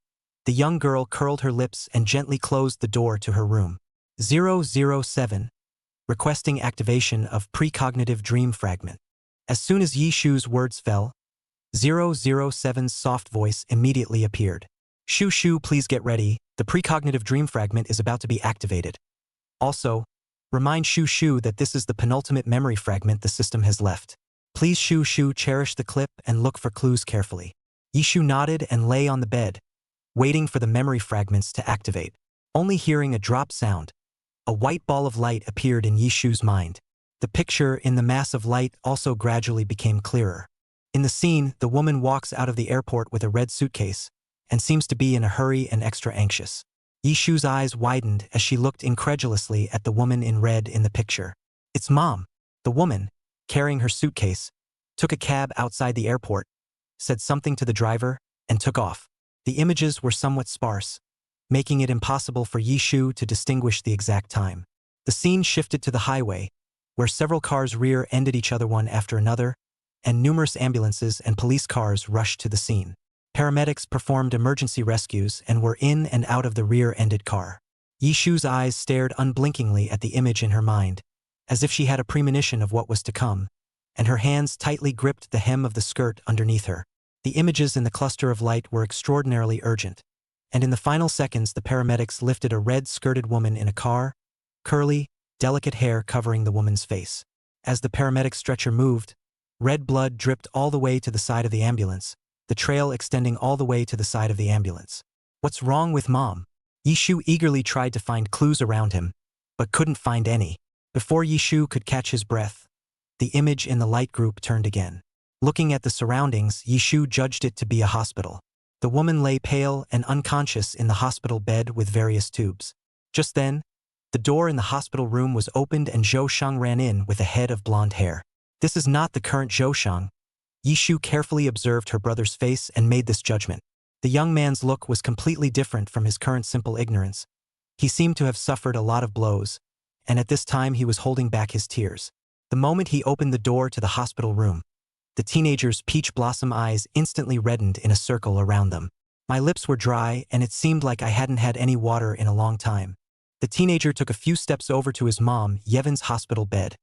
[SPEAKER 2] the young girl curled her lips and gently closed the door to her room. 007. Requesting activation of precognitive dream fragment. As soon as Yishu's words fell, 007's soft voice immediately appeared. Shu, please get ready, the precognitive dream fragment is about to be activated. Also, remind Shu that this is the penultimate memory fragment the system has left. Please Shu cherish the clip and look for clues carefully. Yishu nodded and lay on the bed, waiting for the memory fragments to activate. Only hearing a drop sound, a white ball of light appeared in Yishu's mind. The picture in the mass of light also gradually became clearer. In the scene, the woman walks out of the airport with a red suitcase and seems to be in a hurry and extra anxious. Yishu's eyes widened as she looked incredulously at the woman in red in the picture. It's Mom. The woman, carrying her suitcase, took a cab outside the airport, said something to the driver, and took off. The images were somewhat sparse, making it impossible for Yishu to distinguish the exact time. The scene shifted to the highway, where several cars rear-ended each other one after another, and numerous ambulances and police cars rushed to the scene. Paramedics performed emergency rescues and were in and out of the rear-ended car. Yishu's eyes stared unblinkingly at the image in her mind, as if she had a premonition of what was to come, and her hands tightly gripped the hem of the skirt underneath her. The images in the cluster of light were extraordinarily urgent, and in the final seconds the paramedics lifted a red-skirted woman in a car, curly, delicate hair covering the woman's face. As the paramedic stretcher moved, red blood dripped all the way to the side of the ambulance, the trail extending all the way to the side of the ambulance. What's wrong with Mom? Yishu eagerly tried to find clues around him, but couldn't find any. Before Yishu could catch his breath, the image in the light group turned again. Looking at the surroundings, Yishu judged it to be a hospital. The woman lay pale and unconscious in the hospital bed with various tubes. Just then, the door in the hospital room was opened and Zhou Shang ran in with a head of blonde hair. This is not the current Zhou Shang. Yishu carefully observed her brother's face and made this judgment. The young man's look was completely different from his current simple ignorance. He seemed to have suffered a lot of blows, and at this time he was holding back his tears. The moment he opened the door to the hospital room, the teenager's peach blossom eyes instantly reddened in a circle around them. My lips were dry, and it seemed like I hadn't had any water in a long time. The teenager took a few steps over to his mom, Yevon's hospital bed,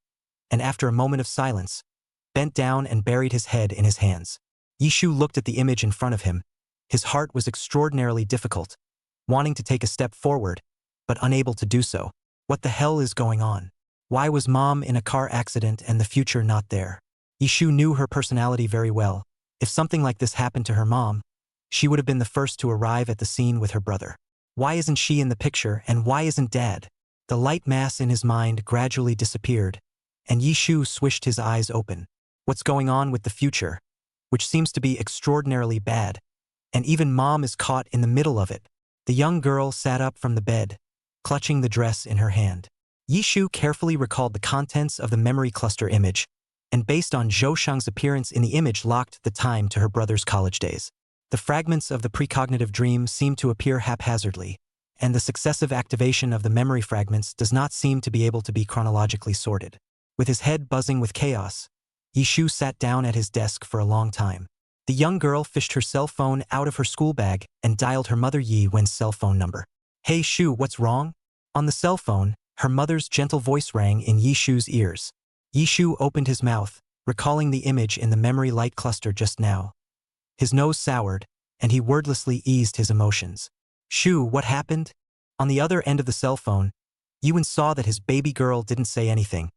[SPEAKER 2] and after a moment of silence, bent down and buried his head in his hands. Yishu looked at the image in front of him. His heart was extraordinarily difficult, wanting to take a step forward, but unable to do so. What the hell is going on? Why was Mom in a car accident and the future not there? Yishu knew her personality very well. If something like this happened to her mom, she would have been the first to arrive at the scene with her brother. Why isn't she in the picture, and why isn't Dad? The light mass in his mind gradually disappeared, and Yishu swished his eyes open. What's going on with the future, which seems to be extraordinarily bad, and even Mom is caught in the middle of it. The young girl sat up from the bed, clutching the dress in her hand. Yishu carefully recalled the contents of the memory cluster image, and based on Zhou Shang's appearance in the image locked the time to her brother's college days. The fragments of the precognitive dream seem to appear haphazardly, and the successive activation of the memory fragments does not seem to be able to be chronologically sorted. With his head buzzing with chaos, Yishu sat down at his desk for a long time. The young girl fished her cell phone out of her school bag and dialed her mother Yi Wen's cell phone number. "Hey Shu, what's wrong?" On the cell phone, her mother's gentle voice rang in Yishu's ears. Yishu opened his mouth, recalling the image in the memory light cluster just now. His nose soured, and he wordlessly eased his emotions. "Shu, what happened?" On the other end of the cell phone, Yiwen saw that his baby girl didn't say anything,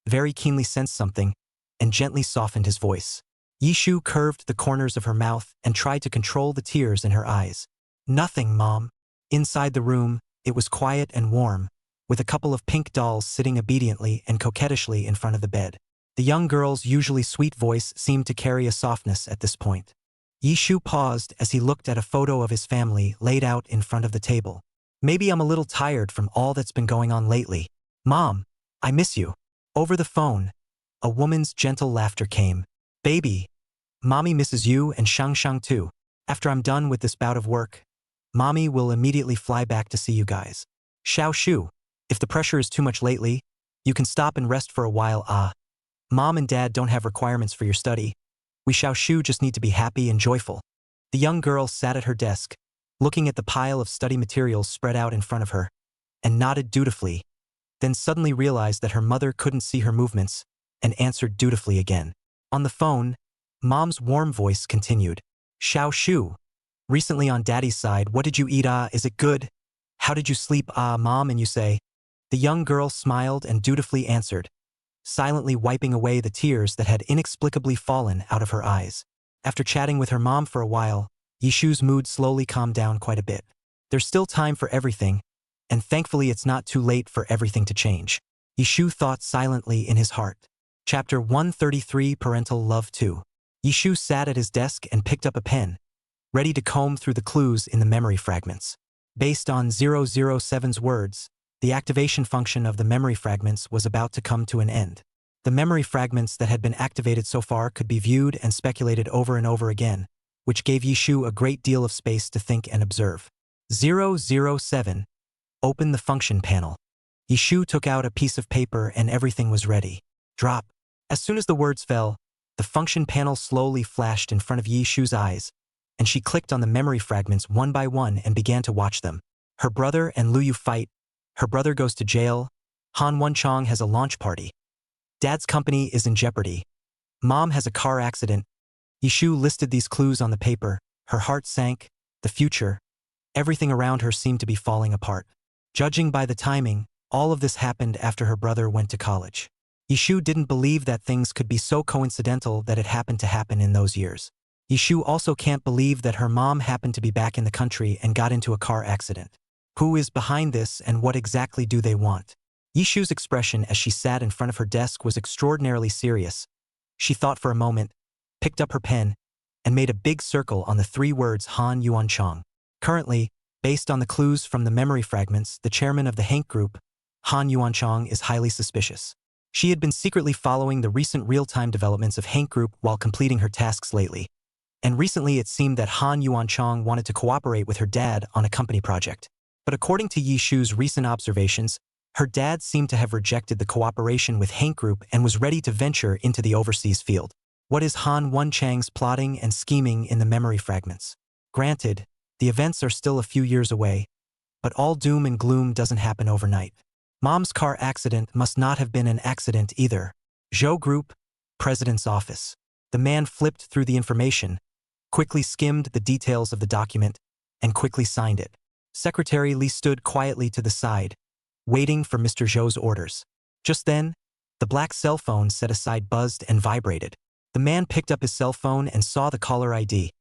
[SPEAKER 2] very keenly sensed something, and gently softened his voice. Yishu curved the corners of her mouth and tried to control the tears in her eyes. "Nothing, Mom." Inside the room, it was quiet and warm, with a couple of pink dolls sitting obediently and coquettishly in front of the bed. The young girl's usually sweet voice seemed to carry a softness at this point. Yishu paused as he looked at a photo of his family laid out in front of the table. "Maybe I'm a little tired from all that's been going on lately. Mom, I miss you." Over the phone, a woman's gentle laughter came. "Baby, Mommy misses you and Shang too. After I'm done with this bout of work, Mommy will immediately fly back to see you guys. Xiao Shu, if the pressure is too much lately, you can stop and rest for a while. Mom and Dad don't have requirements for your study. We Xiao Shu just need to be happy and joyful." The young girl sat at her desk, looking at the pile of study materials spread out in front of her, and nodded dutifully, then suddenly realized that her mother couldn't see her movements, and answered dutifully again. On the phone, Mom's warm voice continued. "Xiao Shu, recently on Daddy's side, what did you eat? Is it good? How did you sleep? Mom, and you say?" The young girl smiled and dutifully answered, silently wiping away the tears that had inexplicably fallen out of her eyes. After chatting with her mom for a while, Yishu's mood slowly calmed down quite a bit. There's still time for everything, and thankfully it's not too late for everything to change. Yishu thought silently in his heart. Chapter 133, Parental Love 2. Yishu sat at his desk and picked up a pen, ready to comb through the clues in the memory fragments. Based on 007's words, the activation function of the memory fragments was about to come to an end. The memory fragments that had been activated so far could be viewed and speculated over and over again, which gave Yishu a great deal of space to think and observe. 007. Open the function panel. Yishu took out a piece of paper and everything was ready. Drop. As soon as the words fell, the function panel slowly flashed in front of Yishu's eyes, and she clicked on the memory fragments one by one and began to watch them. Her brother and Luyu fight. Her brother goes to jail. Han Wenchong has a launch party. Dad's company is in jeopardy. Mom has a car accident. Yishu listed these clues on the paper. Her heart sank. The future. Everything around her seemed to be falling apart. Judging by the timing, all of this happened after her brother went to college. Yishu didn't believe that things could be so coincidental that it happened to happen in those years. Yishu also can't believe that her mom happened to be back in the country and got into a car accident. Who is behind this and what exactly do they want? Yishu's expression as she sat in front of her desk was extraordinarily serious. She thought for a moment, picked up her pen, and made a big circle on the three words Han Yuanchong. Currently, based on the clues from the memory fragments, the chairman of the Hank Group, Han Yuanchong, is highly suspicious. She had been secretly following the recent real-time developments of Hank Group while completing her tasks lately. And recently it seemed that Han Yuanchong wanted to cooperate with her dad on a company project. But according to Yishu's recent observations, her dad seemed to have rejected the cooperation with Hank Group and was ready to venture into the overseas field. What is Han Wenchang's plotting and scheming in the memory fragments? Granted, the events are still a few years away, but all doom and gloom doesn't happen overnight. Mom's car accident must not have been an accident either. Zhou Group, President's Office. The man flipped through the information, quickly skimmed the details of the document, and quickly signed it. Secretary Li stood quietly to the side, waiting for Mr. Zhou's orders. Just then, the black cell phone set aside buzzed and vibrated. The man picked up his cell phone and saw the caller ID.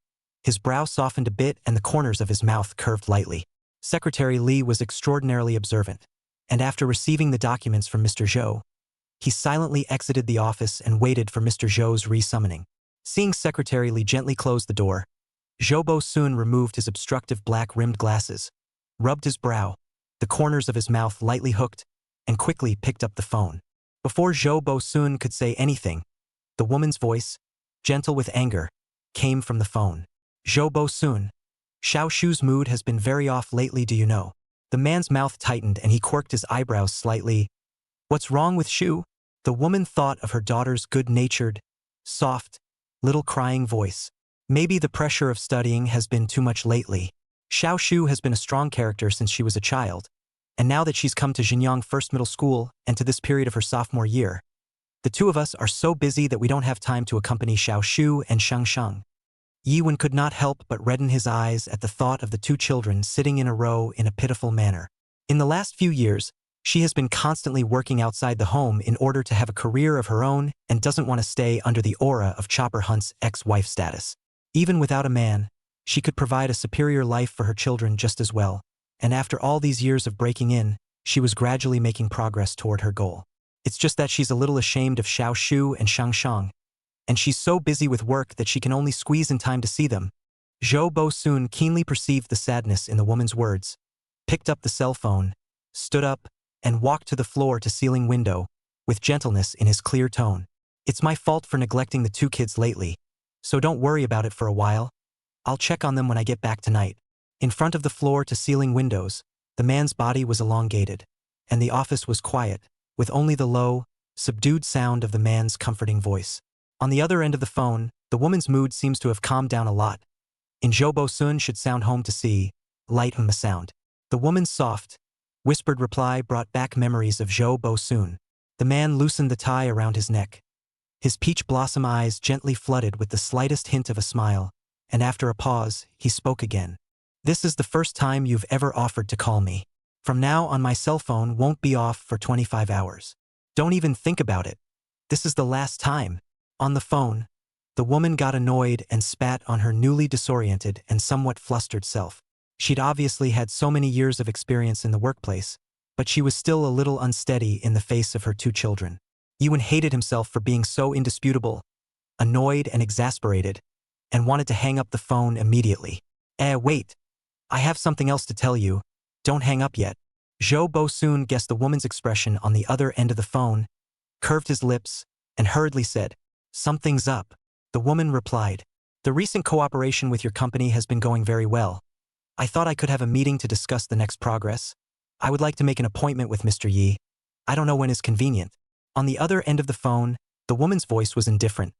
[SPEAKER 2] His brow softened a bit and the corners of his mouth curved lightly. Secretary Li was extraordinarily observant, and after receiving the documents from Mr. Zhou, he silently exited the office and waited for Mr. Zhou's re-summoning. Seeing Secretary Li gently close the door, Zhou Bo-soon removed his obstructive black-rimmed glasses, rubbed his brow, the corners of his mouth lightly hooked, and quickly picked up the phone. Before Zhou Bo-soon could say anything, the woman's voice, gentle with anger, came from the phone. "Zhou Bo-soon, Xiao Shu's mood has been very off lately, do you know?" The man's mouth tightened and he quirked his eyebrows slightly. "What's wrong with Shu?" The woman thought of her daughter's good-natured, soft, little crying voice. Maybe the pressure of studying has been too much lately. Xiao Shu has been a strong character since she was a child, and now that she's come to Xinjiang First Middle School and to this period of her sophomore year, the two of us are so busy that we don't have time to accompany Xiao Shu and Shang Shang. Yi Wen could not help but redden his eyes at the thought of the two children sitting in a row in a pitiful manner. In the last few years, she has been constantly working outside the home in order to have a career of her own and doesn't want to stay under the aura of Chopper Hunt's ex-wife status. Even without a man, she could provide a superior life for her children just as well, and after all these years of breaking in, she was gradually making progress toward her goal. It's just that she's a little ashamed of Xiao Shu and Shang Shang, and she's so busy with work that she can only squeeze in time to see them. Zhou Bo soon keenly perceived the sadness in the woman's words, picked up the cell phone, stood up, and walked to the floor-to-ceiling window, with gentleness in his clear tone. It's my fault for neglecting the two kids lately, so don't worry about it for a while. I'll check on them when I get back tonight. In front of the floor-to-ceiling windows, the man's body was elongated, and the office was quiet, with only the low, subdued sound of the man's comforting voice. On the other end of the phone, the woman's mood seems to have calmed down a lot. In Zhou Bo Sun should sound home to see, light him a sound. The woman's soft, whispered reply brought back memories of Zhou Bo Sun. The man loosened the tie around his neck. His peach blossom eyes gently flooded with the slightest hint of a smile, and after a pause, he spoke again. This is the first time you've ever offered to call me. From now on, my cell phone won't be off for 25 hours. Don't even think about it. This is the last time. On the phone, the woman got annoyed and spat on her newly disoriented and somewhat flustered self. She'd obviously had so many years of experience in the workplace, but she was still a little unsteady in the face of her two children. Yi Wen hated himself for being so indisputable, annoyed and exasperated, and wanted to hang up the phone immediately. Wait. I have something else to tell you. Don't hang up yet. Zhou Bo Sun guessed the woman's expression on the other end of the phone, curved his lips, and hurriedly said, "Something's up." The woman replied, "The recent cooperation with your company has been going very well. I thought I could have a meeting to discuss the next progress. I would like to make an appointment with Mr. Yi. I don't know when is convenient." On the other end of the phone, the woman's voice was indifferent.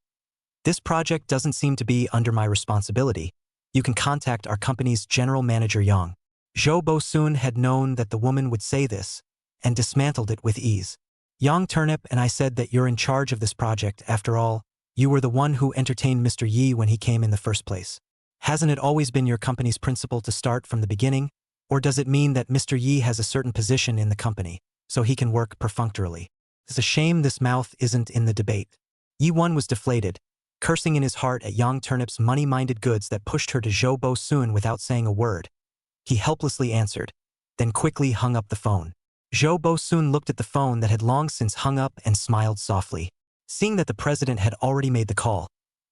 [SPEAKER 2] "This project doesn't seem to be under my responsibility. You can contact our company's general manager Yang." Zhou Bo Sun had known that the woman would say this, and dismantled it with ease. "Yang Turnip and I said that you're in charge of this project. After all, you were the one who entertained Mr. Yi when he came in the first place. Hasn't it always been your company's principle to start from the beginning? Or does it mean that Mr. Yi has a certain position in the company, so he can work perfunctorily? It's a shame this mouth isn't in the debate." Yi Wen was deflated, cursing in his heart at Yang Turnip's money-minded goods that pushed her to Zhou Bo Sun without saying a word. He helplessly answered, then quickly hung up the phone. Zhou Bo Sun looked at the phone that had long since hung up and smiled softly. Seeing that the president had already made the call,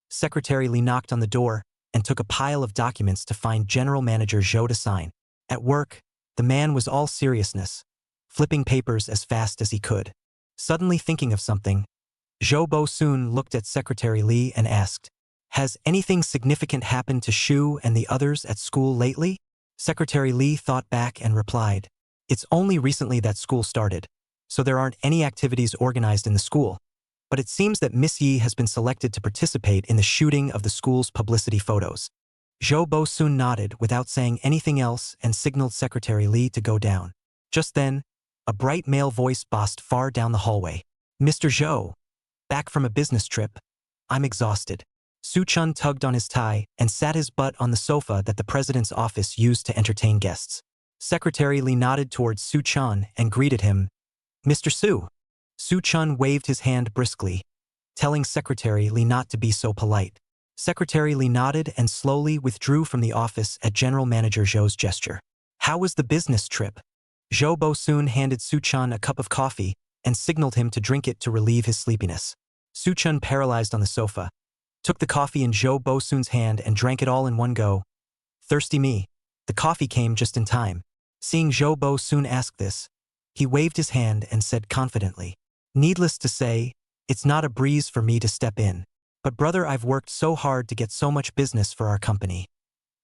[SPEAKER 2] Secretary Li knocked on the door and took a pile of documents to find General Manager Zhou to sign. At work, the man was all seriousness, flipping papers as fast as he could. Suddenly thinking of something, Zhou Bo Sun looked at Secretary Li and asked, "Has anything significant happened to Shu and the others at school lately?" Secretary Li thought back and replied, "It's only recently that school started, so there aren't any activities organized in the school. But it seems that Miss Yi has been selected to participate in the shooting of the school's publicity photos." Zhou Bo Sun nodded without saying anything else and signaled Secretary Li to go down. Just then, a bright male voice bossed far down the hallway. "Mr. Zhou, back from a business trip. I'm exhausted." Su Chun tugged on his tie and sat his butt on the sofa that the president's office used to entertain guests. Secretary Li nodded towards Su Chun and greeted him, "Mr. Su." Su Chun waved his hand briskly, telling Secretary Li not to be so polite. Secretary Li nodded and slowly withdrew from the office at General Manager Zhou's gesture. "How was the business trip?" Zhou Bo Sun handed Su Chun a cup of coffee and signaled him to drink it to relieve his sleepiness. Su Chun, paralyzed on the sofa, took the coffee in Zhou Bo Sun's hand and drank it all in one go. Thirsty me. The coffee came just in time. Seeing Zhou Bo Sun ask this, he waved his hand and said confidently, "Needless to say, it's not a breeze for me to step in. But brother, I've worked so hard to get so much business for our company.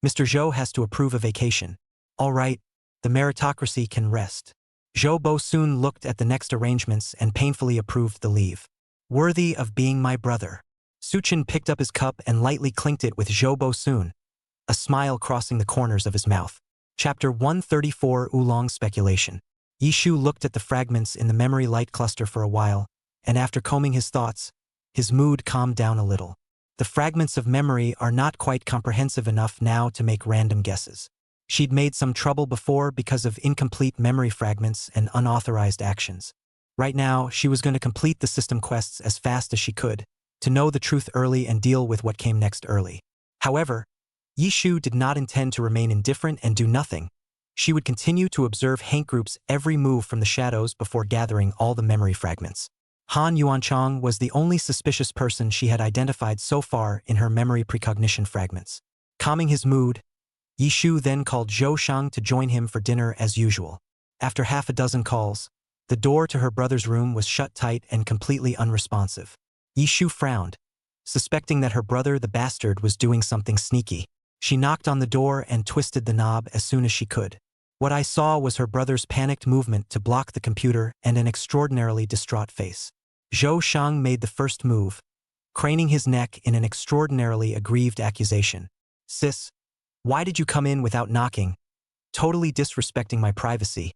[SPEAKER 2] Mr. Zhou has to approve a vacation. All right, the meritocracy can rest." Zhou Bo soon looked at the next arrangements and painfully approved the leave. Worthy of being my brother. Suchin picked up his cup and lightly clinked it with Zhou Bo soon, a smile crossing the corners of his mouth. Chapter 134 Oolong Speculation. Yishu looked at the fragments in the memory light cluster for a while, and after combing his thoughts, his mood calmed down a little. The fragments of memory are not quite comprehensive enough now to make random guesses. She'd made some trouble before because of incomplete memory fragments and unauthorized actions. Right now, she was going to complete the system quests as fast as she could, to know the truth early and deal with what came next early. However, Yishu did not intend to remain indifferent and do nothing. She would continue to observe Hank Group's every move from the shadows before gathering all the memory fragments. Han Yuanchang was the only suspicious person she had identified so far in her memory precognition fragments. Calming his mood, Yishu then called Zhou Shang to join him for dinner as usual. After half a dozen calls, the door to her brother's room was shut tight and completely unresponsive. Yishu frowned, suspecting that her brother the bastard was doing something sneaky. She knocked on the door and twisted the knob as soon as she could. What I saw was her brother's panicked movement to block the computer and an extraordinarily distraught face. Zhou Shang made the first move, craning his neck in an extraordinarily aggrieved accusation. Sis, why did you come in without knocking? Totally disrespecting my privacy,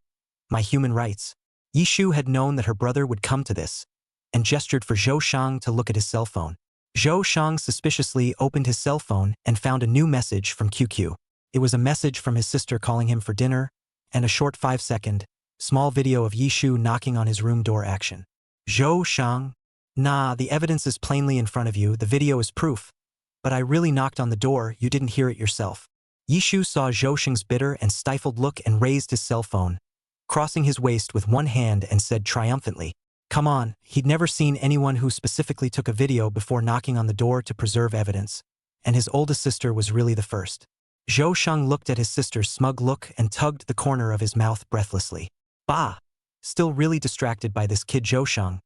[SPEAKER 2] my human rights. Yishu had known that her brother would come to this, and gestured for Zhou Shang to look at his cell phone. Zhou Shang suspiciously opened his cell phone and found a new message from QQ. It was a message from his sister calling him for dinner, and a short 5-second, small video of Yishu knocking on his room door action. Zhou Shang? Nah, the evidence is plainly in front of you, the video is proof. But I really knocked on the door, you didn't hear it yourself. Yishu saw Zhou Shang's bitter and stifled look and raised his cell phone, crossing his waist with one hand and said triumphantly, "Come on," he'd never seen anyone who specifically took a video before knocking on the door to preserve evidence, and his oldest sister was really the first. Zhou Shang looked at his sister's smug look and tugged the corner of his mouth breathlessly. Bah! Still really distracted by this kid Zhou Shang.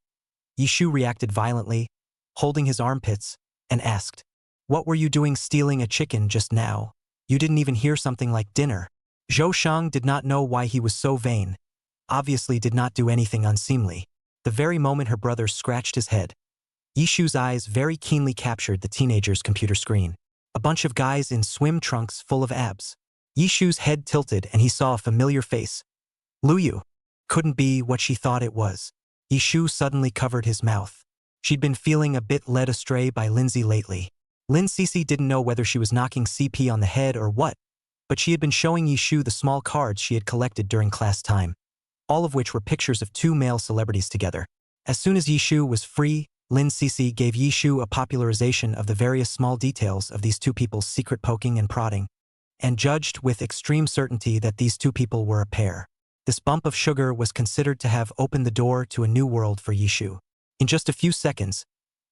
[SPEAKER 2] Yishu reacted violently, holding his armpits, and asked, "What were you doing stealing a chicken just now? You didn't even hear something like dinner." Zhou Shang did not know why he was so vain, obviously did not do anything unseemly. The very moment her brother scratched his head, Yishu's eyes very keenly captured the teenager's computer screen. A bunch of guys in swim trunks full of abs. Yishu's head tilted and he saw a familiar face. Luyu. Couldn't be what she thought it was. Yishu suddenly covered his mouth. She'd been feeling a bit led astray by Lindsay lately. Lin Cece didn't know whether she was knocking CP on the head or what, but she had been showing Yishu the small cards she had collected during class time, all of which were pictures of two male celebrities together. As soon as Yishu was free, Lin Cece gave Yishu a popularization of the various small details of these two people's secret poking and prodding, and judged with extreme certainty that these two people were a pair. This bump of sugar was considered to have opened the door to a new world for Yishu. In just a few seconds,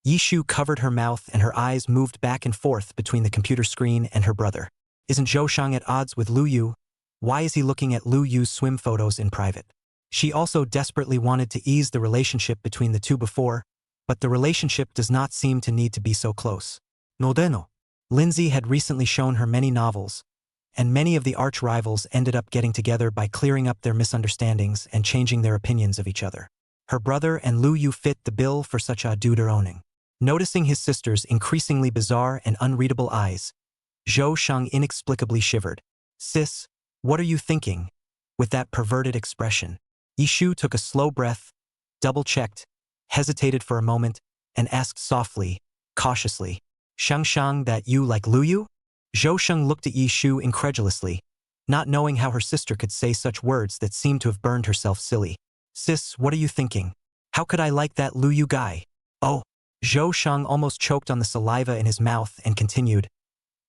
[SPEAKER 2] Yishu covered her mouth and her eyes moved back and forth between the computer screen and her brother. Isn't Zhou Shang at odds with Lu Yu? Why is he looking at Lu Yu's swim photos in private? She also desperately wanted to ease the relationship between the two before, but the relationship does not seem to need to be so close. Nodeno. Lindsay had recently shown her many novels, and many of the arch-rivals ended up getting together by clearing up their misunderstandings and changing their opinions of each other. Her brother and Lu Yu fit the bill for such a deuteroning. Noticing his sister's increasingly bizarre and unreadable eyes, Zhou Shang inexplicably shivered. Sis, what are you thinking? With that perverted expression. Yishu took a slow breath, double-checked, hesitated for a moment, and asked softly, cautiously, Shang, that you like Lu Yu? Zhou Shang looked at Yishu incredulously, not knowing how her sister could say such words that seemed to have burned herself silly. Sis, what are you thinking? How could I like that Lu Yu guy? Oh. Zhou Shang almost choked on the saliva in his mouth and continued,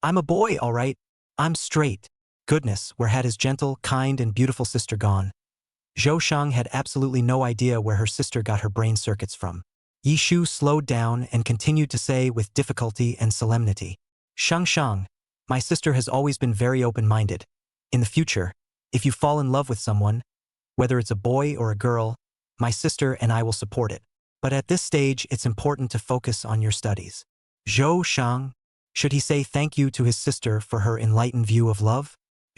[SPEAKER 2] I'm a boy, all right. I'm straight. Goodness, where had his gentle, kind, and beautiful sister gone? Zhou Shang had absolutely no idea where her sister got her brain circuits from. Yishu slowed down and continued to say with difficulty and solemnity, Shang, my sister has always been very open-minded. In the future, if you fall in love with someone, whether it's a boy or a girl, my sister and I will support it. But at this stage, it's important to focus on your studies. Zhou Shang, should he say thank you to his sister for her enlightened view of love?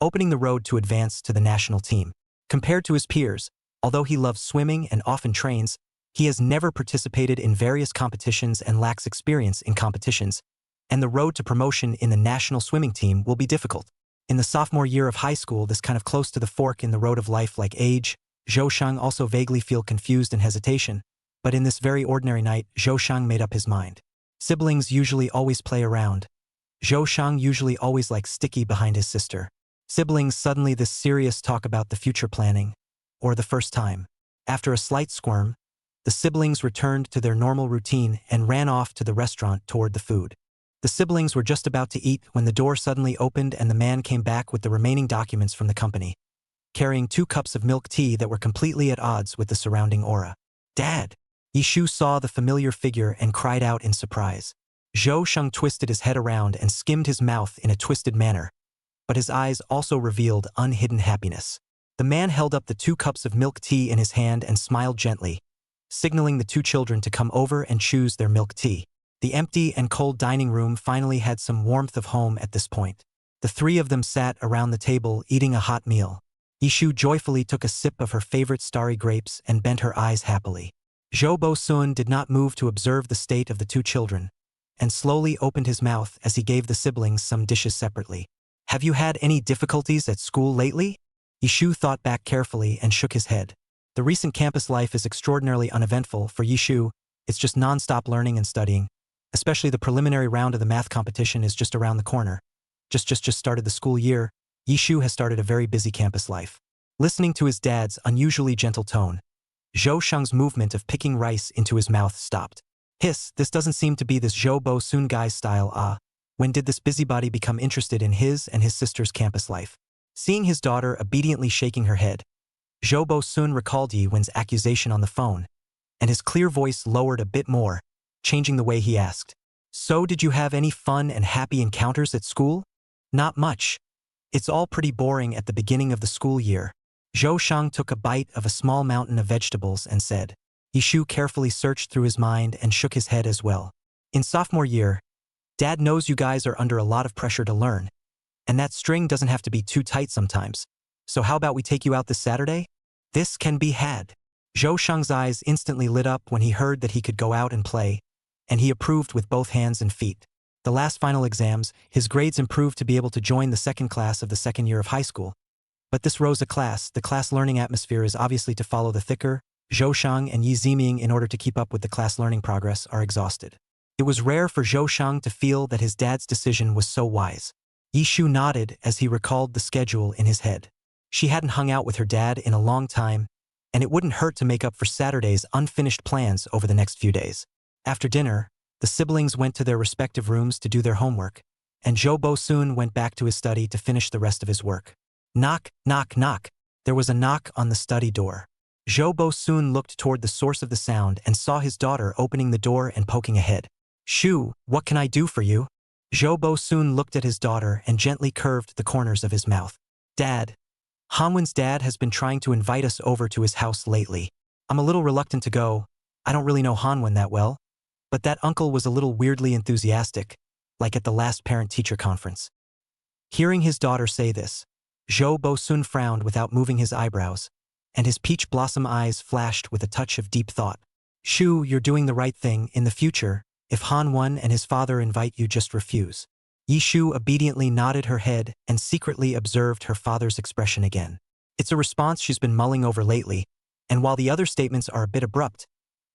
[SPEAKER 2] opening the road to advance to the national team. Compared to his peers, although he loves swimming and often trains, he has never participated in various competitions and lacks experience in competitions, and the road to promotion in the national swimming team will be difficult. In the sophomore year of high school, this kind of close to the fork in the road of life like age, Zhou Shang also vaguely feel confused and hesitation, but in this very ordinary night, Zhou Shang made up his mind. Siblings usually always play around. Zhou Shang usually always like sticky behind his sister. Siblings suddenly this serious talk about the future planning, or the first time. After a slight squirm, the siblings returned to their normal routine and ran off to the restaurant toward the food. The siblings were just about to eat when the door suddenly opened and the man came back with the remaining documents from the company, carrying 2 cups of milk tea that were completely at odds with the surrounding aura. "Dad!" Yishu saw the familiar figure and cried out in surprise. Zhou Shang twisted his head around and skimmed his mouth in a twisted manner, but his eyes also revealed unhidden happiness. The man held up the 2 cups of milk tea in his hand and smiled gently, signaling the 2 children to come over and choose their milk tea. The empty and cold dining room finally had some warmth of home at this point. The 3 of them sat around the table eating a hot meal. Yishu joyfully took a sip of her favorite starry grapes and bent her eyes happily. Zhou Bo-sun did not move to observe the state of the 2 children, and slowly opened his mouth as he gave the siblings some dishes separately. "Have you had any difficulties at school lately?" Yishu thought back carefully and shook his head. The recent campus life is extraordinarily uneventful for Yishu. It's just non-stop learning and studying. Especially the preliminary round of the math competition is just around the corner. Just started the school year. Yishu has started a very busy campus life. Listening to his dad's unusually gentle tone, Zhou Shang's movement of picking rice into his mouth stopped. "Hiss, this doesn't seem to be this Zhou Bo-sun guy's style. When did this busybody become interested in his and his sister's campus life?" Seeing his daughter obediently shaking her head, Zhou Bo-sun recalled Yi Wen's accusation on the phone, and his clear voice lowered a bit more, changing the way he asked. "So did you have any fun and happy encounters at school?" "Not much. It's all pretty boring at the beginning of the school year." Zhou Shang took a bite of a small mountain of vegetables and said. Yishu carefully searched through his mind and shook his head as well. "In sophomore year, Dad knows you guys are under a lot of pressure to learn, and that string doesn't have to be too tight sometimes. So how about we take you out this Saturday? This can be had." Zhou Shang's eyes instantly lit up when he heard that he could go out and play, and he approved with both hands and feet. The last final exams, his grades improved to be able to join the 2nd class of the 2nd year of high school. But this rose a class. The class learning atmosphere is obviously to follow the thicker. Zhou Shang and Yi Ziming, in order to keep up with the class learning progress, are exhausted. It was rare for Zhou Shang to feel that his dad's decision was so wise. Yishu nodded as he recalled the schedule in his head. She hadn't hung out with her dad in a long time, and it wouldn't hurt to make up for Saturday's unfinished plans over the next few days. After dinner, the siblings went to their respective rooms to do their homework, and Zhou Bo-sun went back to his study to finish the rest of his work. Knock, knock, knock. There was a knock on the study door. Zhou Bo-sun looked toward the source of the sound and saw his daughter opening the door and poking ahead. "Shu, what can I do for you?" Zhou Bo-sun looked at his daughter and gently curved the corners of his mouth. "Dad, Hanwen's dad has been trying to invite us over to his house lately. I'm a little reluctant to go. I don't really know Hanwen that well, but that uncle was a little weirdly enthusiastic, like at the last parent-teacher conference." Hearing his daughter say this, Zhou Bo-sun frowned without moving his eyebrows, and his peach blossom eyes flashed with a touch of deep thought. "Shu, you're doing the right thing. In the future, if Han-won and his father invite you, just refuse." Yishu obediently nodded her head and secretly observed her father's expression again. It's a response she's been mulling over lately, and while the other statements are a bit abrupt,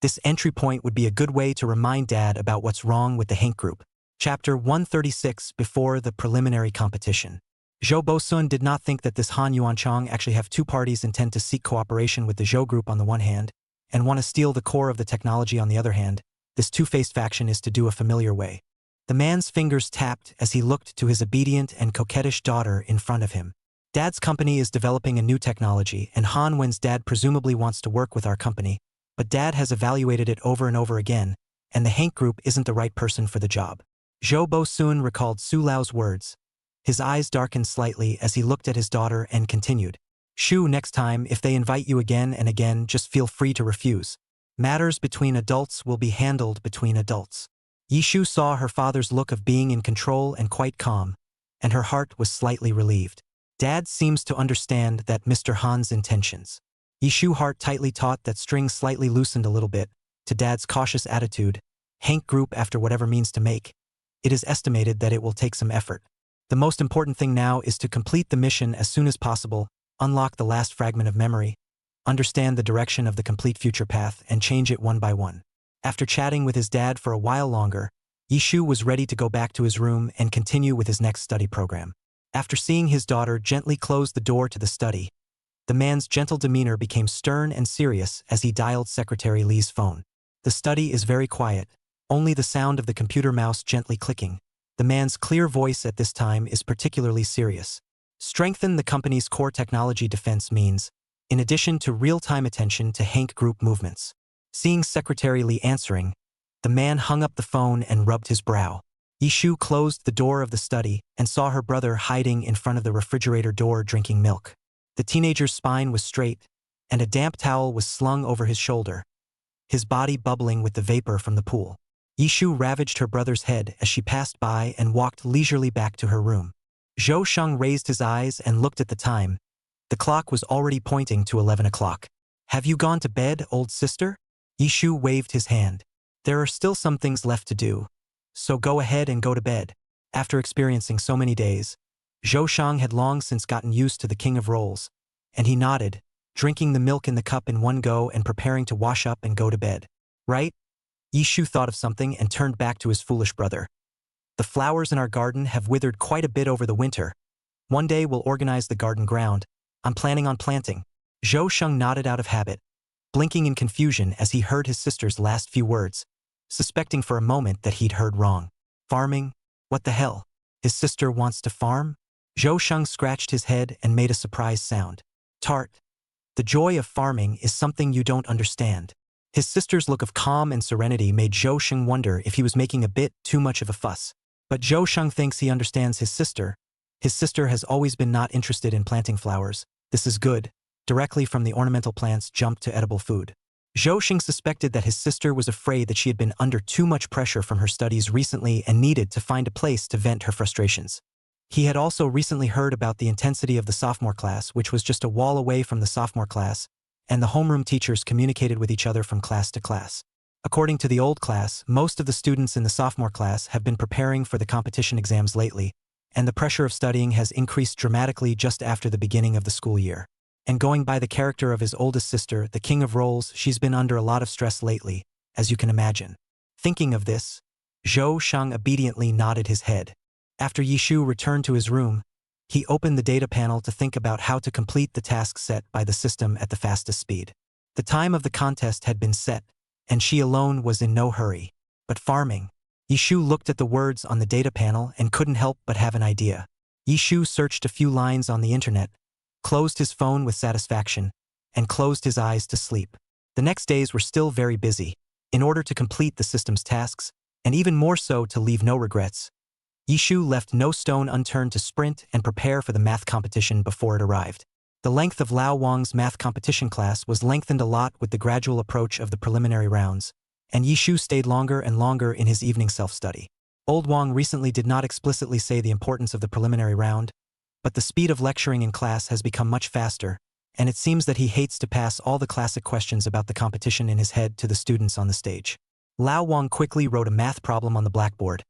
[SPEAKER 2] this entry point would be a good way to remind Dad about what's wrong with the Hank group. Chapter 136, Before the Preliminary Competition. Zhou Bo-sun did not think that this Han Yuanchang actually have 2 parties intend to seek cooperation with the Zhou group on the one hand, and want to steal the core of the technology on the other hand. This two-faced faction is to do a familiar way. The man's fingers tapped as he looked to his obedient and coquettish daughter in front of him. "Dad's company is developing a new technology, and Han Wen's dad presumably wants to work with our company, but Dad has evaluated it over and over again, and the Hank group isn't the right person for the job." Zhou Bo-sun recalled Su Lao's words. His eyes darkened slightly as he looked at his daughter and continued. "Shu, next time, if they invite you again and again, just feel free to refuse. Matters between adults will be handled between adults." Yishu saw her father's look of being in control and quite calm, and her heart was slightly relieved. Dad seems to understand that Mr. Han's intentions. Yishu heart tightly taut, that string slightly loosened a little bit, to Dad's cautious attitude. Hank Group after whatever means to make. It is estimated that it will take some effort. The most important thing now is to complete the mission as soon as possible, unlock the last fragment of memory, understand the direction of the complete future path, and change it one by one. After chatting with his dad for a while longer, Yishu was ready to go back to his room and continue with his next study program. After seeing his daughter gently close the door to the study, the man's gentle demeanor became stern and serious as he dialed Secretary Lee's phone. The study is very quiet, only the sound of the computer mouse gently clicking. The man's clear voice at this time is particularly serious. Strengthen the company's core technology defense means, in addition to real-time attention to Hank Group movements. Seeing Secretary Lee answering, the man hung up the phone and rubbed his brow. Yishu closed the door of the study and saw her brother hiding in front of the refrigerator door drinking milk. The teenager's spine was straight, and a damp towel was slung over his shoulder, his body bubbling with the vapor from the pool. Yishu ravaged her brother's head as she passed by and walked leisurely back to her room. Zhou Sheng raised his eyes and looked at the time. The clock was already pointing to 11 o'clock. Have you gone to bed, old sister? Yishu waved his hand. There are still some things left to do, so go ahead and go to bed. After experiencing so many days, Zhou Sheng had long since gotten used to the king of rolls, and he nodded, drinking the milk in the cup in one go and preparing to wash up and go to bed. Right? Yishu thought of something and turned back to his foolish brother. The flowers in our garden have withered quite a bit over the winter. One day we'll organize the garden ground. I'm planning on planting. Zhou Sheng nodded out of habit, blinking in confusion as he heard his sister's last few words, suspecting for a moment that he'd heard wrong. Farming? What the hell? His sister wants to farm? Zhou Sheng scratched his head and made a surprised sound. Tart. The joy of farming is something you don't understand. His sister's look of calm and serenity made Zhou Sheng wonder if he was making a bit too much of a fuss. But Zhou Sheng thinks he understands his sister. His sister has always been not interested in planting flowers. This is good. Directly from the ornamental plants jumped to edible food. Zhou Sheng suspected that his sister was afraid that she had been under too much pressure from her studies recently and needed to find a place to vent her frustrations. He had also recently heard about the intensity of the sophomore class, which was just a wall away from the sophomore class, and the homeroom teachers communicated with each other from class to class. According to the old class, most of the students in the sophomore class have been preparing for the competition exams lately, and the pressure of studying has increased dramatically just after the beginning of the school year. And going by the character of his oldest sister, the king of rolls, she's been under a lot of stress lately, as you can imagine. Thinking of this, Zhou Sheng obediently nodded his head. After Yishu returned to his room, he opened the data panel to think about how to complete the task set by the system at the fastest speed. The time of the contest had been set, and she alone was in no hurry. But farming. Yishu looked at the words on the data panel and couldn't help but have an idea. Yishu searched a few lines on the internet, closed his phone with satisfaction, and closed his eyes to sleep. The next days were still very busy. In order to complete the system's tasks, and even more so to leave no regrets, Yishu left no stone unturned to sprint and prepare for the math competition before it arrived. The length of Lao Wang's math competition class was lengthened a lot with the gradual approach of the preliminary rounds, and Yishu stayed longer and longer in his evening self-study. Old Wang recently did not explicitly say the importance of the preliminary round, but the speed of lecturing in class has become much faster, and it seems that he hates to pass all the classic questions about the competition in his head to the students on the stage. Lao Wang quickly wrote a math problem on the blackboard,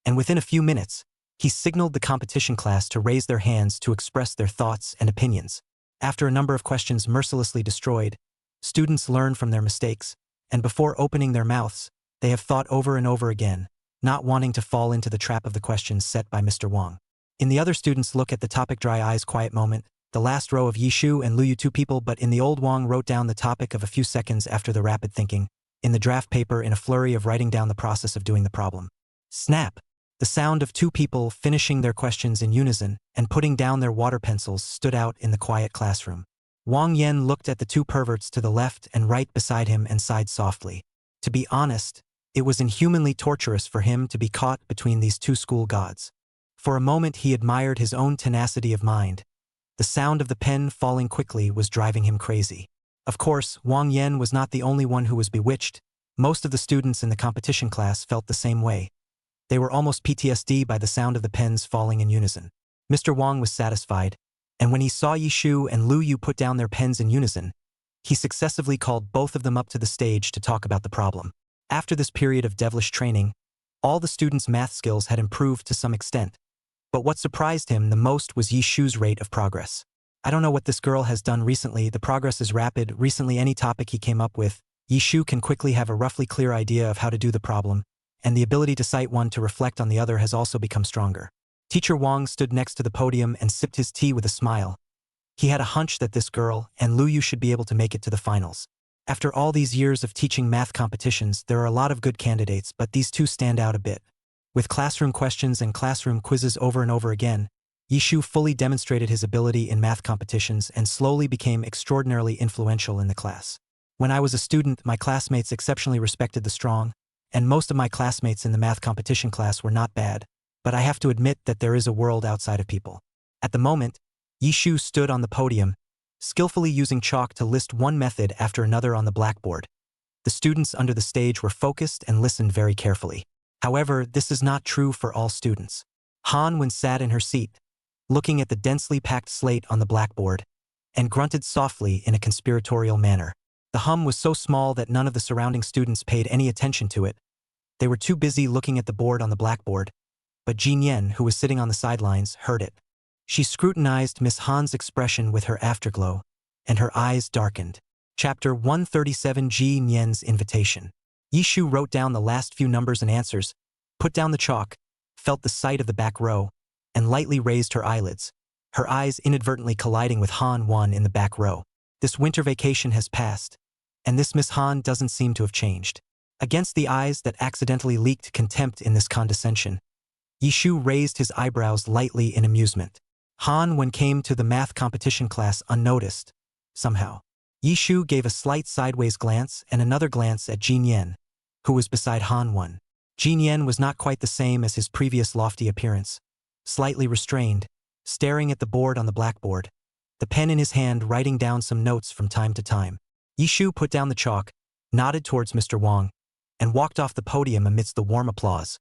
[SPEAKER 2] and within a few minutes, he signaled the competition class to raise their hands to express their thoughts and opinions. After a number of questions mercilessly destroyed, students learn from their mistakes, and before opening their mouths, they have thought over and over again, not wanting to fall into the trap of the questions set by Mr. Wang. In the other students look at the topic dry eyes quiet moment, the last row of Yishu and Luyu two people, but in the old Wang wrote down the topic of a few seconds after the rapid thinking, in the draft paper in a flurry of writing down the process of doing the problem. Snap! The sound of two people finishing their questions in unison and putting down their water pencils stood out in the quiet classroom. Wang Yen looked at the two perverts to the left and right beside him and sighed softly. To be honest, it was inhumanly torturous for him to be caught between these two school gods. For a moment he admired his own tenacity of mind. The sound of the pen falling quickly was driving him crazy. Of course, Wang Yen was not the only one who was bewitched. Most of the students in the competition class felt the same way. They were almost PTSD by the sound of the pens falling in unison. Mr. Wang was satisfied. And when he saw Yishu and Lu Yu put down their pens in unison, he successively called both of them up to the stage to talk about the problem. After this period of devilish training, all the students' math skills had improved to some extent. But what surprised him the most was Yishu's rate of progress. I don't know what this girl has done recently, the progress is rapid. Recently, any topic he came up with, Yishu can quickly have a roughly clear idea of how to do the problem, and the ability to cite one to reflect on the other has also become stronger. Teacher Wang stood next to the podium and sipped his tea with a smile. He had a hunch that this girl and Lu Yu should be able to make it to the finals. After all these years of teaching math competitions, there are a lot of good candidates, but these two stand out a bit. With classroom questions and classroom quizzes over and over again, Yishu fully demonstrated his ability in math competitions and slowly became extraordinarily influential in the class. When I was a student, my classmates exceptionally respected the strong, and most of my classmates in the math competition class were not bad, but I have to admit that there is a world outside of people. At the moment, Yishu stood on the podium, skillfully using chalk to list one method after another on the blackboard. The students under the stage were focused and listened very carefully. However, this is not true for all students. Han Wen sat in her seat, looking at the densely packed slate on the blackboard, and grunted softly in a conspiratorial manner. The hum was so small that none of the surrounding students paid any attention to it. They were too busy looking at the board on the blackboard, but Jin Yen, who was sitting on the sidelines, heard it. She scrutinized Miss Han's expression with her afterglow, and her eyes darkened. Chapter 137, Jin Yen's Invitation. Yishu wrote down the last few numbers and answers, put down the chalk, felt the sight of the back row, and lightly raised her eyelids, her eyes inadvertently colliding with Han Wan in the back row. This winter vacation has passed, and this Miss Han doesn't seem to have changed. Against the eyes that accidentally leaked contempt in this condescension, Yishu raised his eyebrows lightly in amusement. Han Wen came to the math competition class unnoticed, somehow. Yishu gave a slight sideways glance and another glance at Jin Yen, who was beside Han Wen. Jin Yen was not quite the same as his previous lofty appearance, slightly restrained, staring at the board on the blackboard, the pen in his hand writing down some notes from time to time. Yishu put down the chalk, nodded towards Mr. Wang, and walked off the podium amidst the warm applause,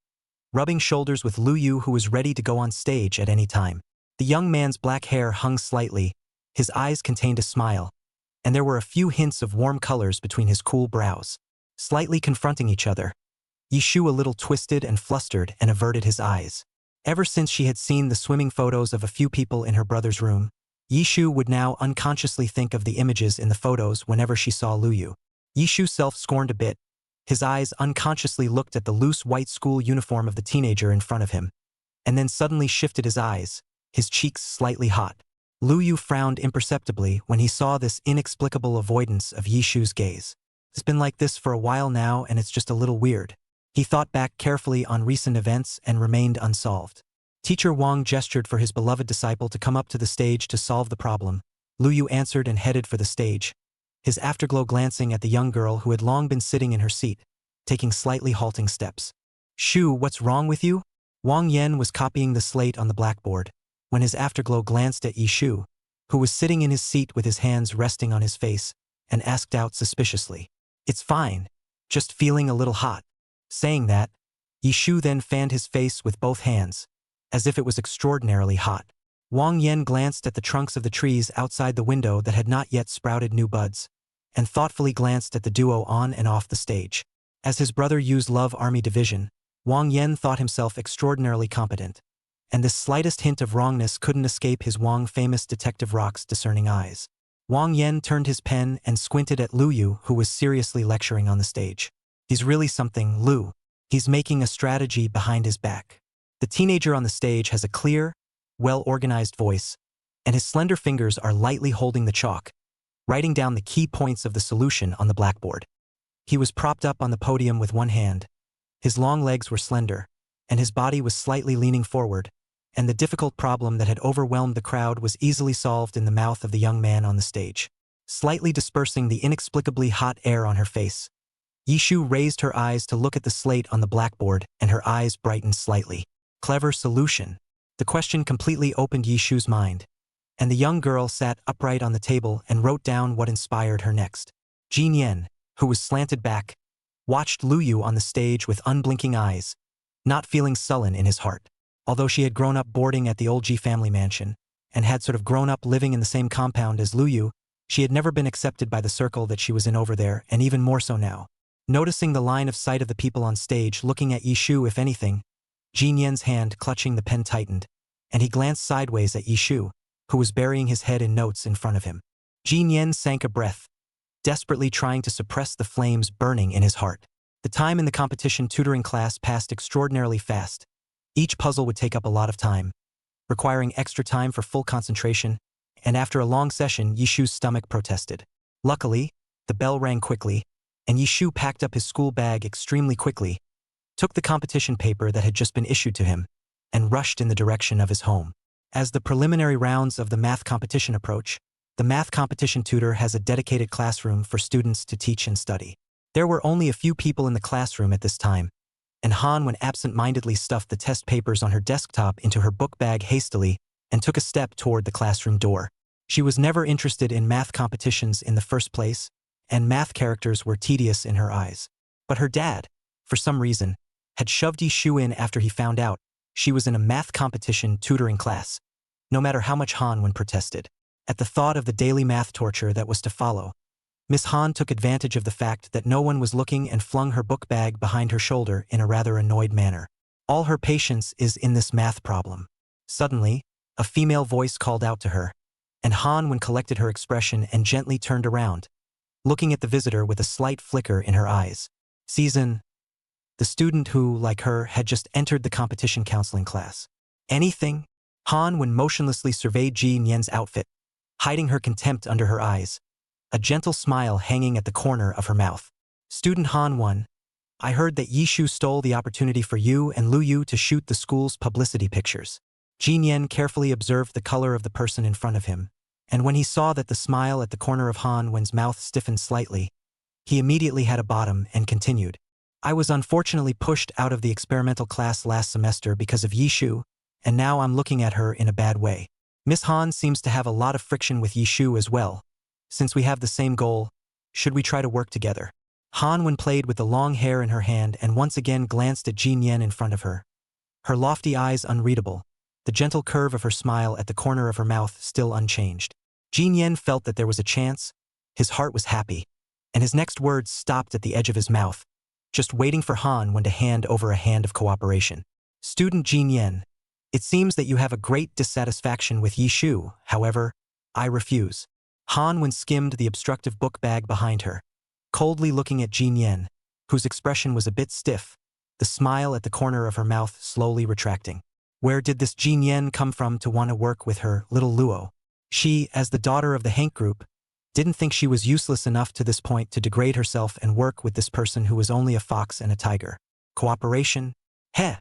[SPEAKER 2] rubbing shoulders with Lu Yu, who was ready to go on stage at any time. The young man's black hair hung slightly, his eyes contained a smile, and there were a few hints of warm colors between his cool brows. Slightly confronting each other, Yishu a little twisted and flustered and averted his eyes. Ever since she had seen the swimming photos of a few people in her brother's room, Yishu would now unconsciously think of the images in the photos whenever she saw Lu Yu. Yishu self-scorned a bit. His eyes unconsciously looked at the loose white school uniform of the teenager in front of him, and then suddenly shifted his eyes, his cheeks slightly hot. Lu Yu frowned imperceptibly when he saw this inexplicable avoidance of Yishu's gaze. It's been like this for a while now, and it's just a little weird. He thought back carefully on recent events and remained unsolved. Teacher Wang gestured for his beloved disciple to come up to the stage to solve the problem. Lu Yu answered and headed for the stage, his afterglow glancing at the young girl who had long been sitting in her seat, taking slightly halting steps. "Shu, what's wrong with you?" Wang Yen was copying the slate on the blackboard, when his afterglow glanced at Yishu, who was sitting in his seat with his hands resting on his face, and asked out suspiciously, "It's fine, just feeling a little hot." Saying that, Yishu then fanned his face with both hands, as if it was extraordinarily hot. Wang Yen glanced at the trunks of the trees outside the window that had not yet sprouted new buds, and thoughtfully glanced at the duo on and off the stage. As his brother used Love Army Division, Wang Yen thought himself extraordinarily competent, and the slightest hint of wrongness couldn't escape his Wang famous Detective Rock's discerning eyes. Wang Yen turned his pen and squinted at Lu Yu, who was seriously lecturing on the stage. "He's really something, Lu. He's making a strategy behind his back." The teenager on the stage has a clear, well-organized voice, and his slender fingers are lightly holding the chalk, writing down the key points of the solution on the blackboard. He was propped up on the podium with one hand. His long legs were slender, and his body was slightly leaning forward, and the difficult problem that had overwhelmed the crowd was easily solved in the mouth of the young man on the stage. Slightly dispersing the inexplicably hot air on her face, Yishu raised her eyes to look at the slate on the blackboard, and her eyes brightened slightly. Clever solution. The question completely opened Yishu's mind, and the young girl sat upright on the table and wrote down what inspired her next. Jin Yen, who was slanted back, watched Lu Yu on the stage with unblinking eyes, not feeling sullen in his heart. Although she had grown up boarding at the old Ji family mansion, and had sort of grown up living in the same compound as Luyu, she had never been accepted by the circle that she was in over there, and even more so now. Noticing the line of sight of the people on stage looking at Yishu if anything, Jin Yen's hand clutching the pen tightened, and he glanced sideways at Yishu, who was burying his head in notes in front of him. Jin Yen sank a breath, desperately trying to suppress the flames burning in his heart. The time in the competition tutoring class passed extraordinarily fast. Each puzzle would take up a lot of time, requiring extra time for full concentration, and after a long session, Yishu's stomach protested. Luckily, the bell rang quickly, and Yishu packed up his school bag extremely quickly, took the competition paper that had just been issued to him, and rushed in the direction of his home. As the preliminary rounds of the math competition approach, the math competition tutor has a dedicated classroom for students to teach and study. There were only a few people in the classroom at this time, and Han absent-mindedly stuffed the test papers on her desktop into her book bag hastily and took a step toward the classroom door. She was never interested in math competitions in the first place, and math characters were tedious in her eyes. But her dad, for some reason, had shoved Yishu in after he found out she was in a math competition tutoring class, no matter how much Han protested. At the thought of the daily math torture that was to follow, Miss Han took advantage of the fact that no one was looking and flung her book bag behind her shoulder in a rather annoyed manner. All her patience is in this math problem. Suddenly, a female voice called out to her, and Han collected her expression and gently turned around, looking at the visitor with a slight flicker in her eyes. Season, the student who, like her, had just entered the competition counseling class. Anything? Han motionlessly surveyed Jin Yen's outfit, hiding her contempt under her eyes, a gentle smile hanging at the corner of her mouth. Student Han, I heard that Yishu stole the opportunity for you and Luyu to shoot the school's publicity pictures. Jin Yen carefully observed the color of the person in front of him, and when he saw that the smile at the corner of Han's mouth stiffened slightly, he immediately had a bottom and continued. I was unfortunately pushed out of the experimental class last semester because of Yishu, and now I'm looking at her in a bad way. Miss Han seems to have a lot of friction with Yishu as well. Since we have the same goal, should we try to work together? Han played with the long hair in her hand and once again glanced at Jin Yen in front of her. Her lofty eyes unreadable, the gentle curve of her smile at the corner of her mouth still unchanged. Jin Yen felt that there was a chance, his heart was happy, and his next words stopped at the edge of his mouth, just waiting for Han to hand over a hand of cooperation. Student Jin Yen, it seems that you have a great dissatisfaction with Yishu, however, I refuse. Han skimmed the obstructive book bag behind her, coldly looking at Jin Yen, whose expression was a bit stiff, the smile at the corner of her mouth slowly retracting. Where did this Jin Yen come from to want to work with her little Luo? She, as the daughter of the Hank group, didn't think she was useless enough to this point to degrade herself and work with this person who was only a fox and a tiger. Cooperation? Heh!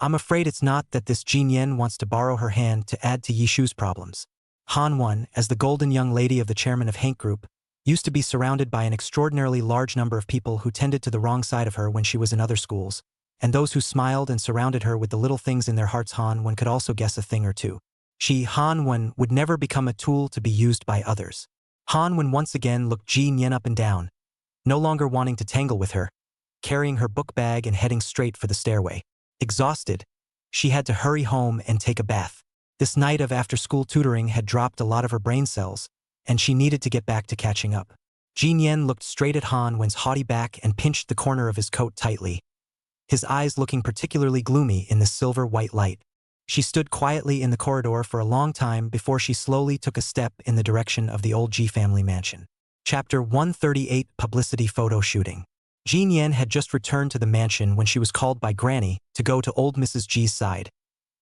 [SPEAKER 2] I'm afraid it's not that this Jin Yen wants to borrow her hand to add to Yishu's problems. Han, as the golden young lady of the chairman of Hank Group, used to be surrounded by an extraordinarily large number of people who tended to the wrong side of her when she was in other schools, and those who smiled and surrounded her with the little things in their hearts. Han could also guess a thing or two. She, Han, would never become a tool to be used by others. Han once again looked Jin Yen up and down, no longer wanting to tangle with her, carrying her book bag and heading straight for the stairway. Exhausted, she had to hurry home and take a bath. This night of after-school tutoring had dropped a lot of her brain cells, and she needed to get back to catching up. Jin Yen looked straight at Han's haughty back and pinched the corner of his coat tightly, his eyes looking particularly gloomy in the silver-white light. She stood quietly in the corridor for a long time before she slowly took a step in the direction of the old G family mansion. Chapter 138 Publicity Photo Shooting. Jin Yen had just returned to the mansion when she was called by Granny to go to old Mrs. G's side,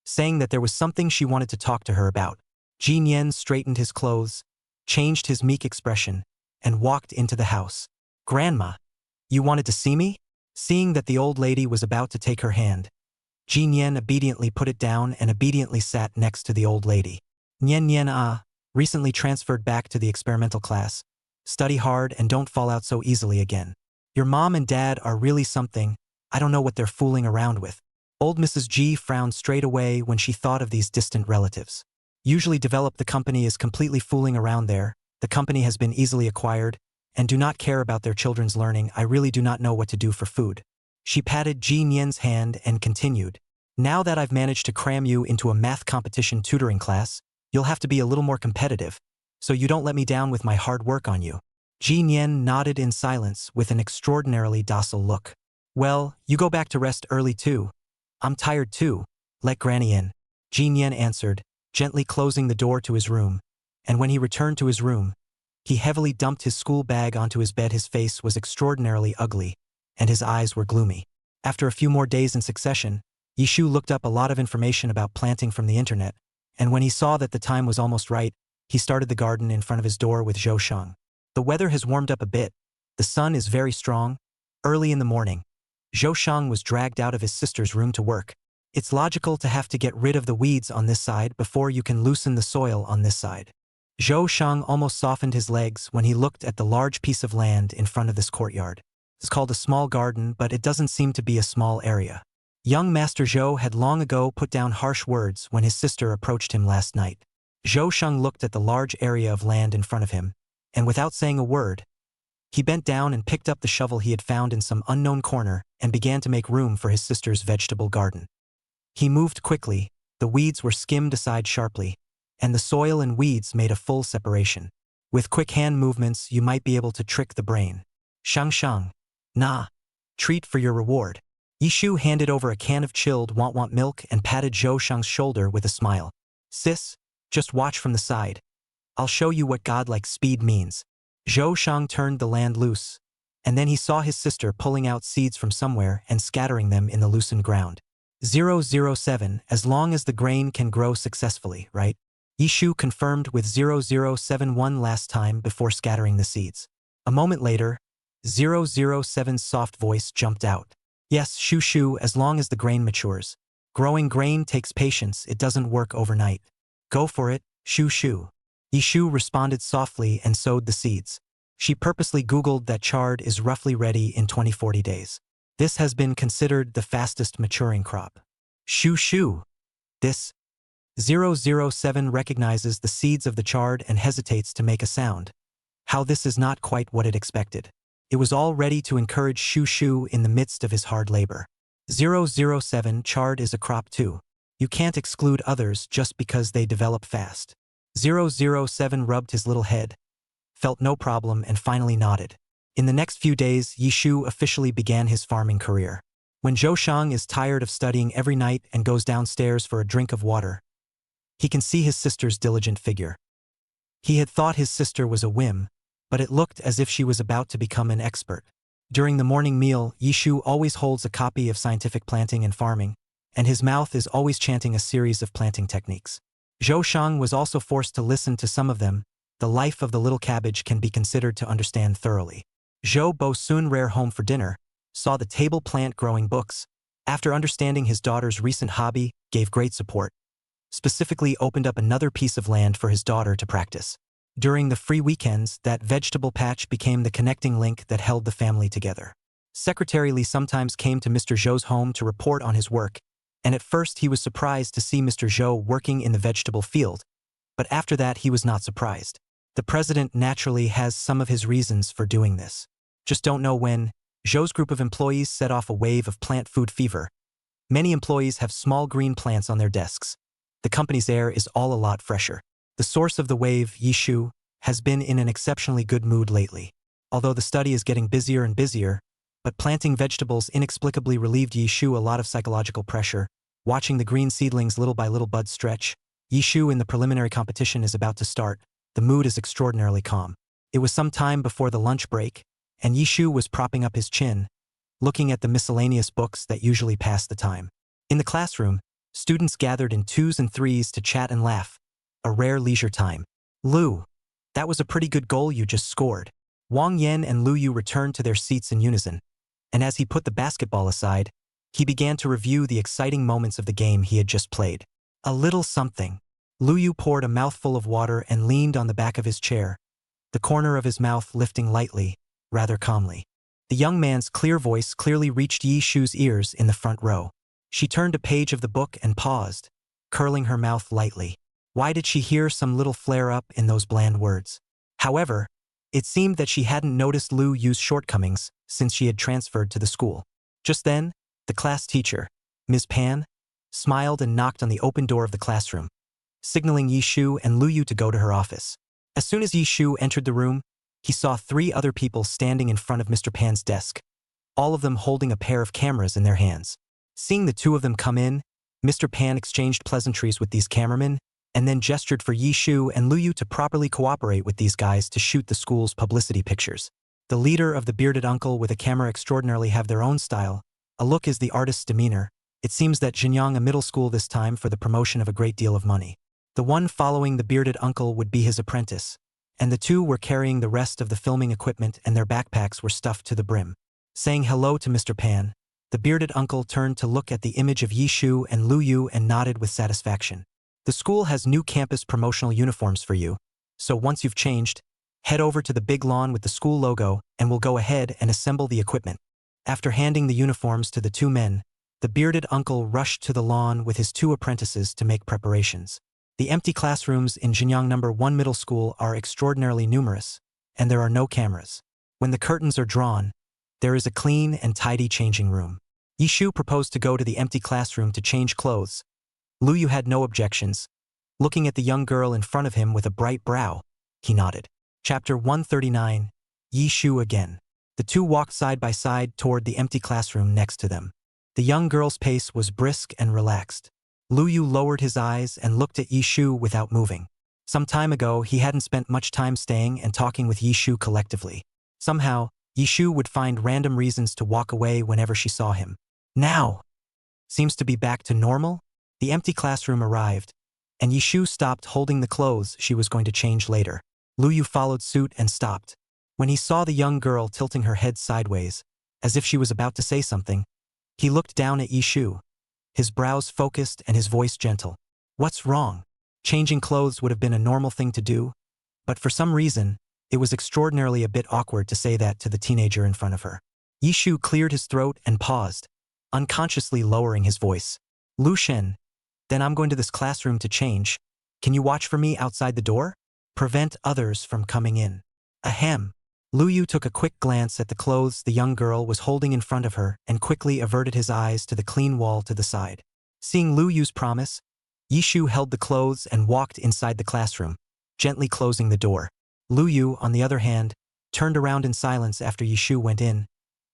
[SPEAKER 2] saying that there was something she wanted to talk to her about. Jin Yen straightened his clothes, changed his meek expression, and walked into the house. Grandma, you wanted to see me? Seeing that the old lady was about to take her hand, Jin Yen obediently put it down and obediently sat next to the old lady. Nyen, recently transferred back to the experimental class. Study hard and don't fall out so easily again. Your mom and dad are really something. I don't know what they're fooling around with. Old Mrs. G frowned straight away when she thought of these distant relatives. Usually developed the company is completely fooling around there, the company has been easily acquired, and do not care about their children's learning. I really do not know what to do for food. She patted Jin Yen's hand and continued. Now that I've managed to cram you into a math competition tutoring class, You'll have to be a little more competitive, so you don't let me down with my hard work on you. Ji Nian nodded in silence with an extraordinarily docile look. Well, you go back to rest early too. I'm tired too. Let Granny in. Ji Nian answered, gently closing the door to his room. And when he returned to his room, he heavily dumped his school bag onto his bed. His face was extraordinarily ugly, and his eyes were gloomy. After a few more days in succession, Yishu looked up a lot of information about planting from the internet, and when he saw that the time was almost right, he started the garden in front of his door with Zhou Sheng. The weather has warmed up a bit. The sun is very strong. Early in the morning, Zhou Sheng was dragged out of his sister's room to work. It's logical to have to get rid of the weeds on this side before you can loosen the soil on this side. Zhou Sheng almost softened his legs when he looked at the large piece of land in front of this courtyard. It's called a small garden, but it doesn't seem to be a small area. Young Master Zhou had long ago put down harsh words when his sister approached him last night. Zhou Sheng looked at the large area of land in front of him, and without saying a word, he bent down and picked up the shovel he had found in some unknown corner and began to make room for his sister's vegetable garden. He moved quickly, the weeds were skimmed aside sharply, and the soil and weeds made a full separation. With quick hand movements, you might be able to trick the brain. Shang, nah. Treat for your reward. Yishu handed over a can of chilled want milk and patted Zhou Sheng's shoulder with a smile. Sis, just watch from the side. I'll show you what godlike speed means. Zhou Sheng turned the land loose, and then he saw his sister pulling out seeds from somewhere and scattering them in the loosened ground. 007, as long as the grain can grow successfully, right? Yishu confirmed with 0071 last time before scattering the seeds. A moment later, 007's soft voice jumped out. Yes, Shu, as long as the grain matures. Growing grain takes patience, it doesn't work overnight. Go for it, Shu. Yishu responded softly and sowed the seeds. She purposely Googled that chard is roughly ready in 20-40 days. This has been considered the fastest maturing crop. Shu. This 007 recognizes the seeds of the chard and hesitates to make a sound. How this is not quite what it expected. It was all ready to encourage Shu in the midst of his hard labor. 007 chard is a crop too. You can't exclude others just because they develop fast. 007 rubbed his little head, felt no problem and finally nodded. In the next few days, Yishu officially began his farming career. When Zhou Sheng is tired of studying every night and goes downstairs for a drink of water, he can see his sister's diligent figure. He had thought his sister was a whim, but it looked as if she was about to become an expert. During the morning meal, Yishu always holds a copy of Scientific Planting and Farming, and his mouth is always chanting a series of planting techniques. Zhou Sheng was also forced to listen to some of them. The life of the little cabbage can be considered to understand thoroughly. Zhou Bo soon rare home for dinner, saw the table plant growing books. After understanding his daughter's recent hobby, gave great support. Specifically opened up another piece of land for his daughter to practice. During the free weekends, that vegetable patch became the connecting link that held the family together. Secretary Li sometimes came to Mr. Zhou's home to report on his work, and at first he was surprised to see Mr. Zhou working in the vegetable field, but after that he was not surprised. The president naturally has some of his reasons for doing this. Just don't know when. Zhou's group of employees set off a wave of plant food fever. Many employees have small green plants on their desks. The company's air is all a lot fresher. The source of the wave, Yishu, has been in an exceptionally good mood lately. Although the study is getting busier and busier, but planting vegetables inexplicably relieved Yishu a lot of psychological pressure. Watching the green seedlings little by little buds stretch, Yishu in the preliminary competition is about to start. The mood is extraordinarily calm. It was some time before the lunch break, and Yishu was propping up his chin, looking at the miscellaneous books that usually pass the time. In the classroom, students gathered in twos and threes to chat and laugh. A rare leisure time. Lu, that was a pretty good goal you just scored. Wang Yan and Lu Yu returned to their seats in unison, and as he put the basketball aside, he began to review the exciting moments of the game he had just played. A little something. Lu Yu poured a mouthful of water and leaned on the back of his chair, the corner of his mouth lifting lightly, rather calmly. The young man's clear voice clearly reached Yishu's ears in the front row. She turned a page of the book and paused, curling her mouth lightly. Why did she hear some little flare-up in those bland words? However, it seemed that she hadn't noticed Lu Yu's shortcomings since she had transferred to the school. Just then, the class teacher, Ms. Pan, smiled and knocked on the open door of the classroom. signaling Yi Shu and Lu Yu to go to her office. As soon as Yi Shu entered the room, he saw 3 other people standing in front of Mr. Pan's desk, all of them holding a pair of cameras in their hands. Seeing the 2 of them come in, Mr. Pan exchanged pleasantries with these cameramen and then gestured for Yi Shu and Lu Yu to properly cooperate with these guys to shoot the school's publicity pictures. The leader of the bearded uncle with a camera extraordinarily have their own style. A look is the artist's demeanor. It seems that Jinyang a middle school this time for the promotion of a great deal of money. The one following the bearded uncle would be his apprentice, and the 2 were carrying the rest of the filming equipment and their backpacks were stuffed to the brim. Saying hello to Mr. Pan, the bearded uncle turned to look at the image of Yi Shu and Lu Yu and nodded with satisfaction. The school has new campus promotional uniforms for you, so once you've changed, head over to the big lawn with the school logo and we'll go ahead and assemble the equipment. After handing the uniforms to the 2 men, the bearded uncle rushed to the lawn with his 2 apprentices to make preparations. The empty classrooms in Jinyang No. 1 Middle School are extraordinarily numerous, and there are no cameras. When the curtains are drawn, there is a clean and tidy changing room. Yi Shu proposed to go to the empty classroom to change clothes. Lu Yu had no objections. Looking at the young girl in front of him with a bright brow, he nodded. Chapter 139, Yi Shu again. The 2 walked side by side toward the empty classroom next to them. The young girl's pace was brisk and relaxed. Lu Yu lowered his eyes and looked at Yi Shu without moving. Some time ago, he hadn't spent much time staying and talking with Yi Shu collectively. Somehow, Yi Shu would find random reasons to walk away whenever she saw him. Now, seems to be back to normal? The empty classroom arrived, and Yi Shu stopped holding the clothes she was going to change later. Lu Yu followed suit and stopped. When he saw the young girl tilting her head sideways, as if she was about to say something, he looked down at Yi Shu, his brows focused and his voice gentle. What's wrong? Changing clothes would have been a normal thing to do, but for some reason, it was extraordinarily a bit awkward to say that to the teenager in front of her. Yi Shu cleared his throat and paused, unconsciously lowering his voice. Lu Shen, then I'm going to this classroom to change. Can you watch for me outside the door? Prevent others from coming in. Ahem. Lu Yu took a quick glance at the clothes the young girl was holding in front of her and quickly averted his eyes to the clean wall to the side. Seeing Lu Yu's promise, Yi Shu held the clothes and walked inside the classroom, gently closing the door. Lu Yu, on the other hand, turned around in silence after Yi Shu went in,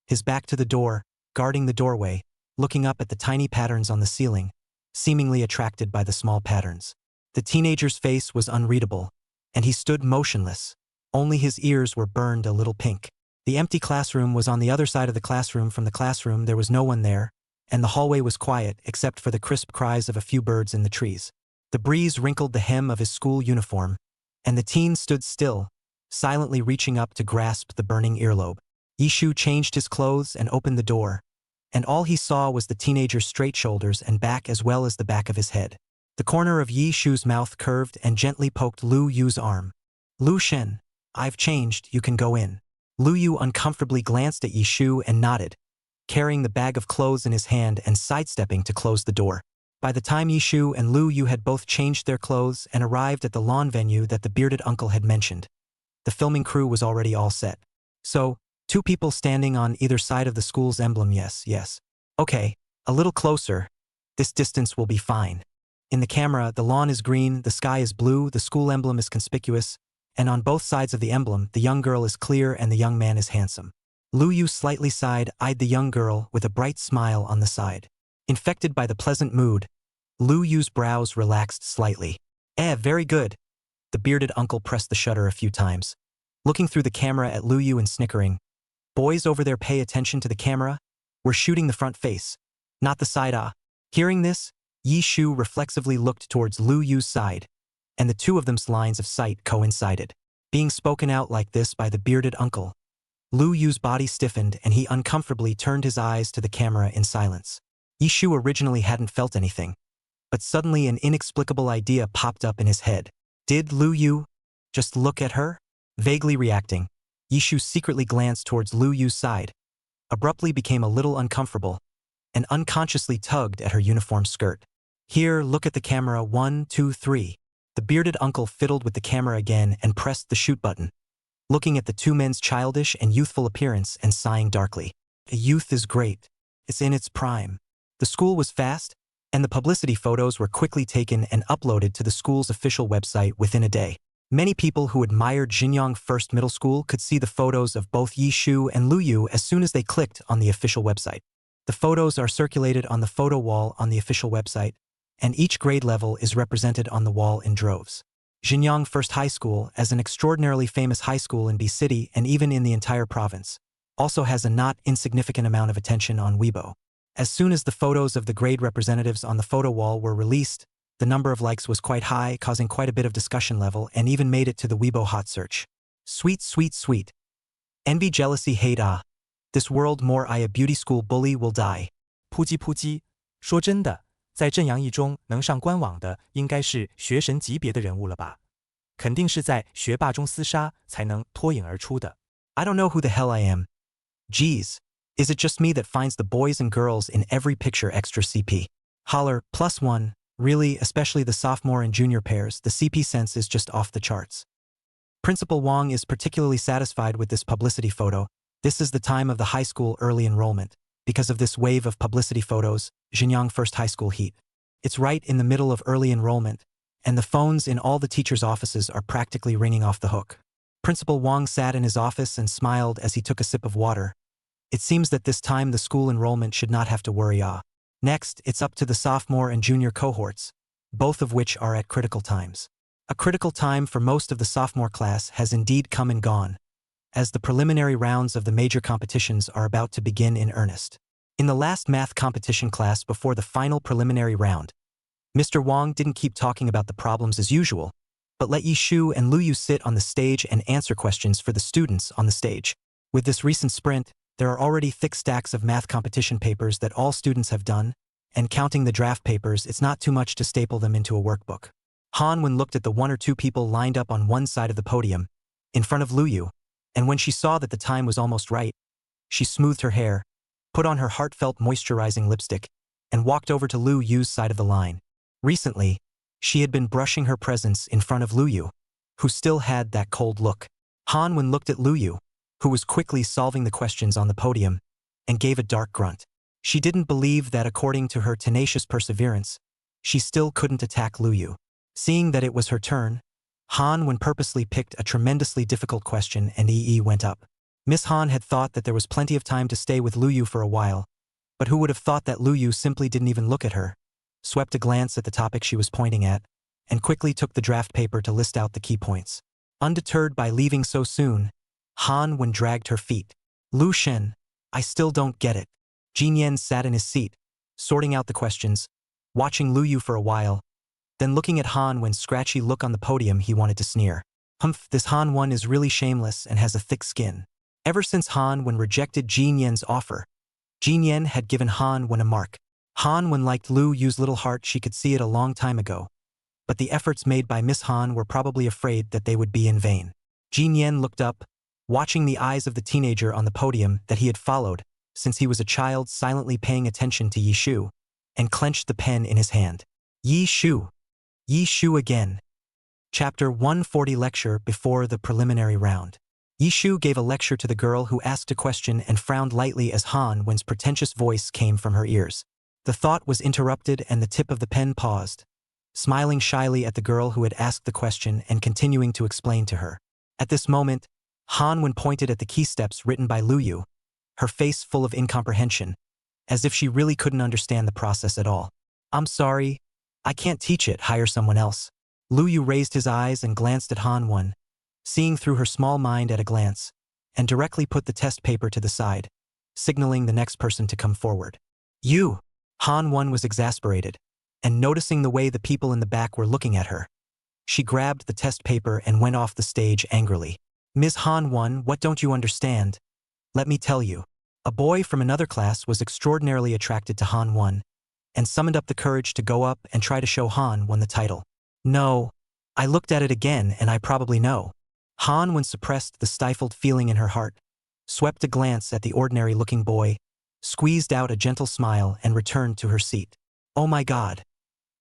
[SPEAKER 2] his back to the door, guarding the doorway, looking up at the tiny patterns on the ceiling, seemingly attracted by the small patterns. The teenager's face was unreadable, and he stood motionless. Only his ears were burned a little pink. The empty classroom was on the other side of the classroom. From the classroom there was no one there, and the hallway was quiet except for the crisp cries of a few birds in the trees. The breeze wrinkled the hem of his school uniform, and the teen stood still, silently reaching up to grasp the burning earlobe. Yi Shu changed his clothes and opened the door, and all he saw was the teenager's straight shoulders and back as well as the back of his head. The corner of Yi Shu's mouth curved and gently poked Lu Yu's arm. Lu Shen, I've changed, you can go in. Lu Yu uncomfortably glanced at Yi Shu and nodded, carrying the bag of clothes in his hand and sidestepping to close the door. By the time Yi Shu and Lu Yu had both changed their clothes and arrived at the lawn venue that the bearded uncle had mentioned, the filming crew was already all set. So, 2 people standing on either side of the school's emblem. Yes. Okay, a little closer. This distance will be fine. In the camera, the lawn is green, the sky is blue, the school emblem is conspicuous, and on both sides of the emblem, the young girl is clear and the young man is handsome. Lu Yu slightly side-eyed the young girl with a bright smile on the side. Infected by the pleasant mood, Lu Yu's brows relaxed slightly. Very good. The bearded uncle pressed the shutter a few times, looking through the camera at Lu Yu and snickering. Boys over there pay attention to the camera. We're shooting the front face, not the side. Hearing this, Yi Shu reflexively looked towards Lu Yu's side, and the 2 of them's lines of sight coincided. Being spoken out like this by the bearded uncle, Lu Yu's body stiffened and he uncomfortably turned his eyes to the camera in silence. Yi Shu originally hadn't felt anything, but suddenly an inexplicable idea popped up in his head. Did Lu Yu just look at her? Vaguely reacting, Yi Shu secretly glanced towards Lu Yu's side, abruptly became a little uncomfortable, and unconsciously tugged at her uniform skirt. Here, look at the camera, 1, 2, 3. The bearded uncle fiddled with the camera again and pressed the shoot button, looking at the 2 men's childish and youthful appearance and sighing darkly. Youth is great. It's in its prime. The school was fast, And the publicity photos were quickly taken and uploaded to the school's official website within a day. Many people who admired Jinyang First Middle School could see the photos of both Yi Shu and Lu Yu as soon as they clicked on the official website. The photos are circulated on the photo wall on the official website, and each grade level is represented on the wall in droves. Jinyang First High School, as an extraordinarily famous high school in B City and even in the entire province, also has a not insignificant amount of attention on Weibo. As soon as the photos of the grade representatives on the photo wall were released, the number of likes was quite high, causing quite a bit of discussion level, and even made it to the Weibo hot search. Sweet, sweet, sweet. Envy, jealousy, hate, ah. This world more I a beauty school bully will die.
[SPEAKER 4] 扑叽扑叽，说真的，在正阳一中能上官网的，应该是学神级别的人物了吧？肯定是在学霸中厮杀才能脱颖而出的。
[SPEAKER 2] I don't know who the hell I am. Geez, is it just me that finds the boys and girls in every picture extra CP? Holler, +1, really, especially the sophomore and junior pairs, the CP sense is just off the charts. Principal Wang is particularly satisfied with this publicity photo. This is the time of the high school early enrollment. Because of this wave of publicity photos, Jinyang First High School heat. It's right in the middle of early enrollment, and the phones in all the teachers' offices are practically ringing off the hook. Principal Wang sat in his office and smiled as he took a sip of water. It seems that this time the school enrollment should not have to worry. Next, it's up to the sophomore and junior cohorts, both of which are at critical times. A critical time for most of the sophomore class has indeed come and gone, as the preliminary rounds of the major competitions are about to begin in earnest. In the last math competition class before the final preliminary round, Mr. Wang didn't keep talking about the problems as usual, but let Yi Shu and Lu Yu sit on the stage and answer questions for the students on the stage. With this recent sprint, there are already thick stacks of math competition papers that all students have done, and counting the draft papers, it's not too much to staple them into a workbook. Han Wen looked at the one or two people lined up on one side of the podium, in front of Lu Yu, and when she saw that the time was almost right, she smoothed her hair, put on her heartfelt moisturizing lipstick, and walked over to Lu Yu's side of the line. Recently, she had been brushing her presence in front of Lu Yu, who still had that cold look. Han Wen looked at Lu Yu, who was quickly solving the questions on the podium, and gave a dark grunt. She didn't believe that according to her tenacious perseverance, she still couldn't attack Lu Yu. Seeing that it was her turn, Han Wen purposely picked a tremendously difficult question and Yi went up. Miss Han had thought that there was plenty of time to stay with Lu Yu for a while, but who would have thought that Lu Yu simply didn't even look at her, swept a glance at the topic she was pointing at, and quickly took the draft paper to list out the key points. Undeterred by leaving so soon, Han Wen dragged her feet. Lu Shen, I still don't get it. Jin Yen sat in his seat, sorting out the questions, watching Lu Yu for a while, then looking at Han Wen's scratchy look on the podium. He wanted to sneer. Humph, this Han Wen is really shameless and has a thick skin. Ever since Han Wen rejected Jin Yen's offer, Jin Yen had given Han Wen a mark. Han Wen liked Lu Yu's little heart. She could see it a long time ago, but the efforts made by Miss Han were probably afraid that they would be in vain. Jin Yen looked up, watching the eyes of the teenager on the podium that he had followed since he was a child, silently paying attention to Yi Shu, and clenched the pen in his hand. Yi Shu. Yi Shu again. Chapter 140 Lecture before the preliminary round. Yi Shu gave a lecture to the girl who asked a question and frowned lightly as Han Wen's pretentious voice came from her ears. The thought was interrupted and the tip of the pen paused, smiling shyly at the girl who had asked the question and continuing to explain to her. At this moment, Han Wen pointed at the key steps written by Lu Yu, her face full of incomprehension, as if she really couldn't understand the process at all. I'm sorry, I can't teach it, hire someone else. Lu Yu raised his eyes and glanced at Han Wen, seeing through her small mind at a glance, and directly put the test paper to the side, signaling the next person to come forward. You! Han Wen was exasperated, and noticing the way the people in the back were looking at her, she grabbed the test paper and went off the stage angrily. Ms. Han Wen, what don't you understand? Let me tell you. A boy from another class was extraordinarily attracted to Han Wen, and summoned up the courage to go up and try to show Han Wen the title. No, I looked at it again and I probably know. Han Wen suppressed the stifled feeling in her heart, swept a glance at the ordinary-looking boy, squeezed out a gentle smile and returned to her seat. Oh my God.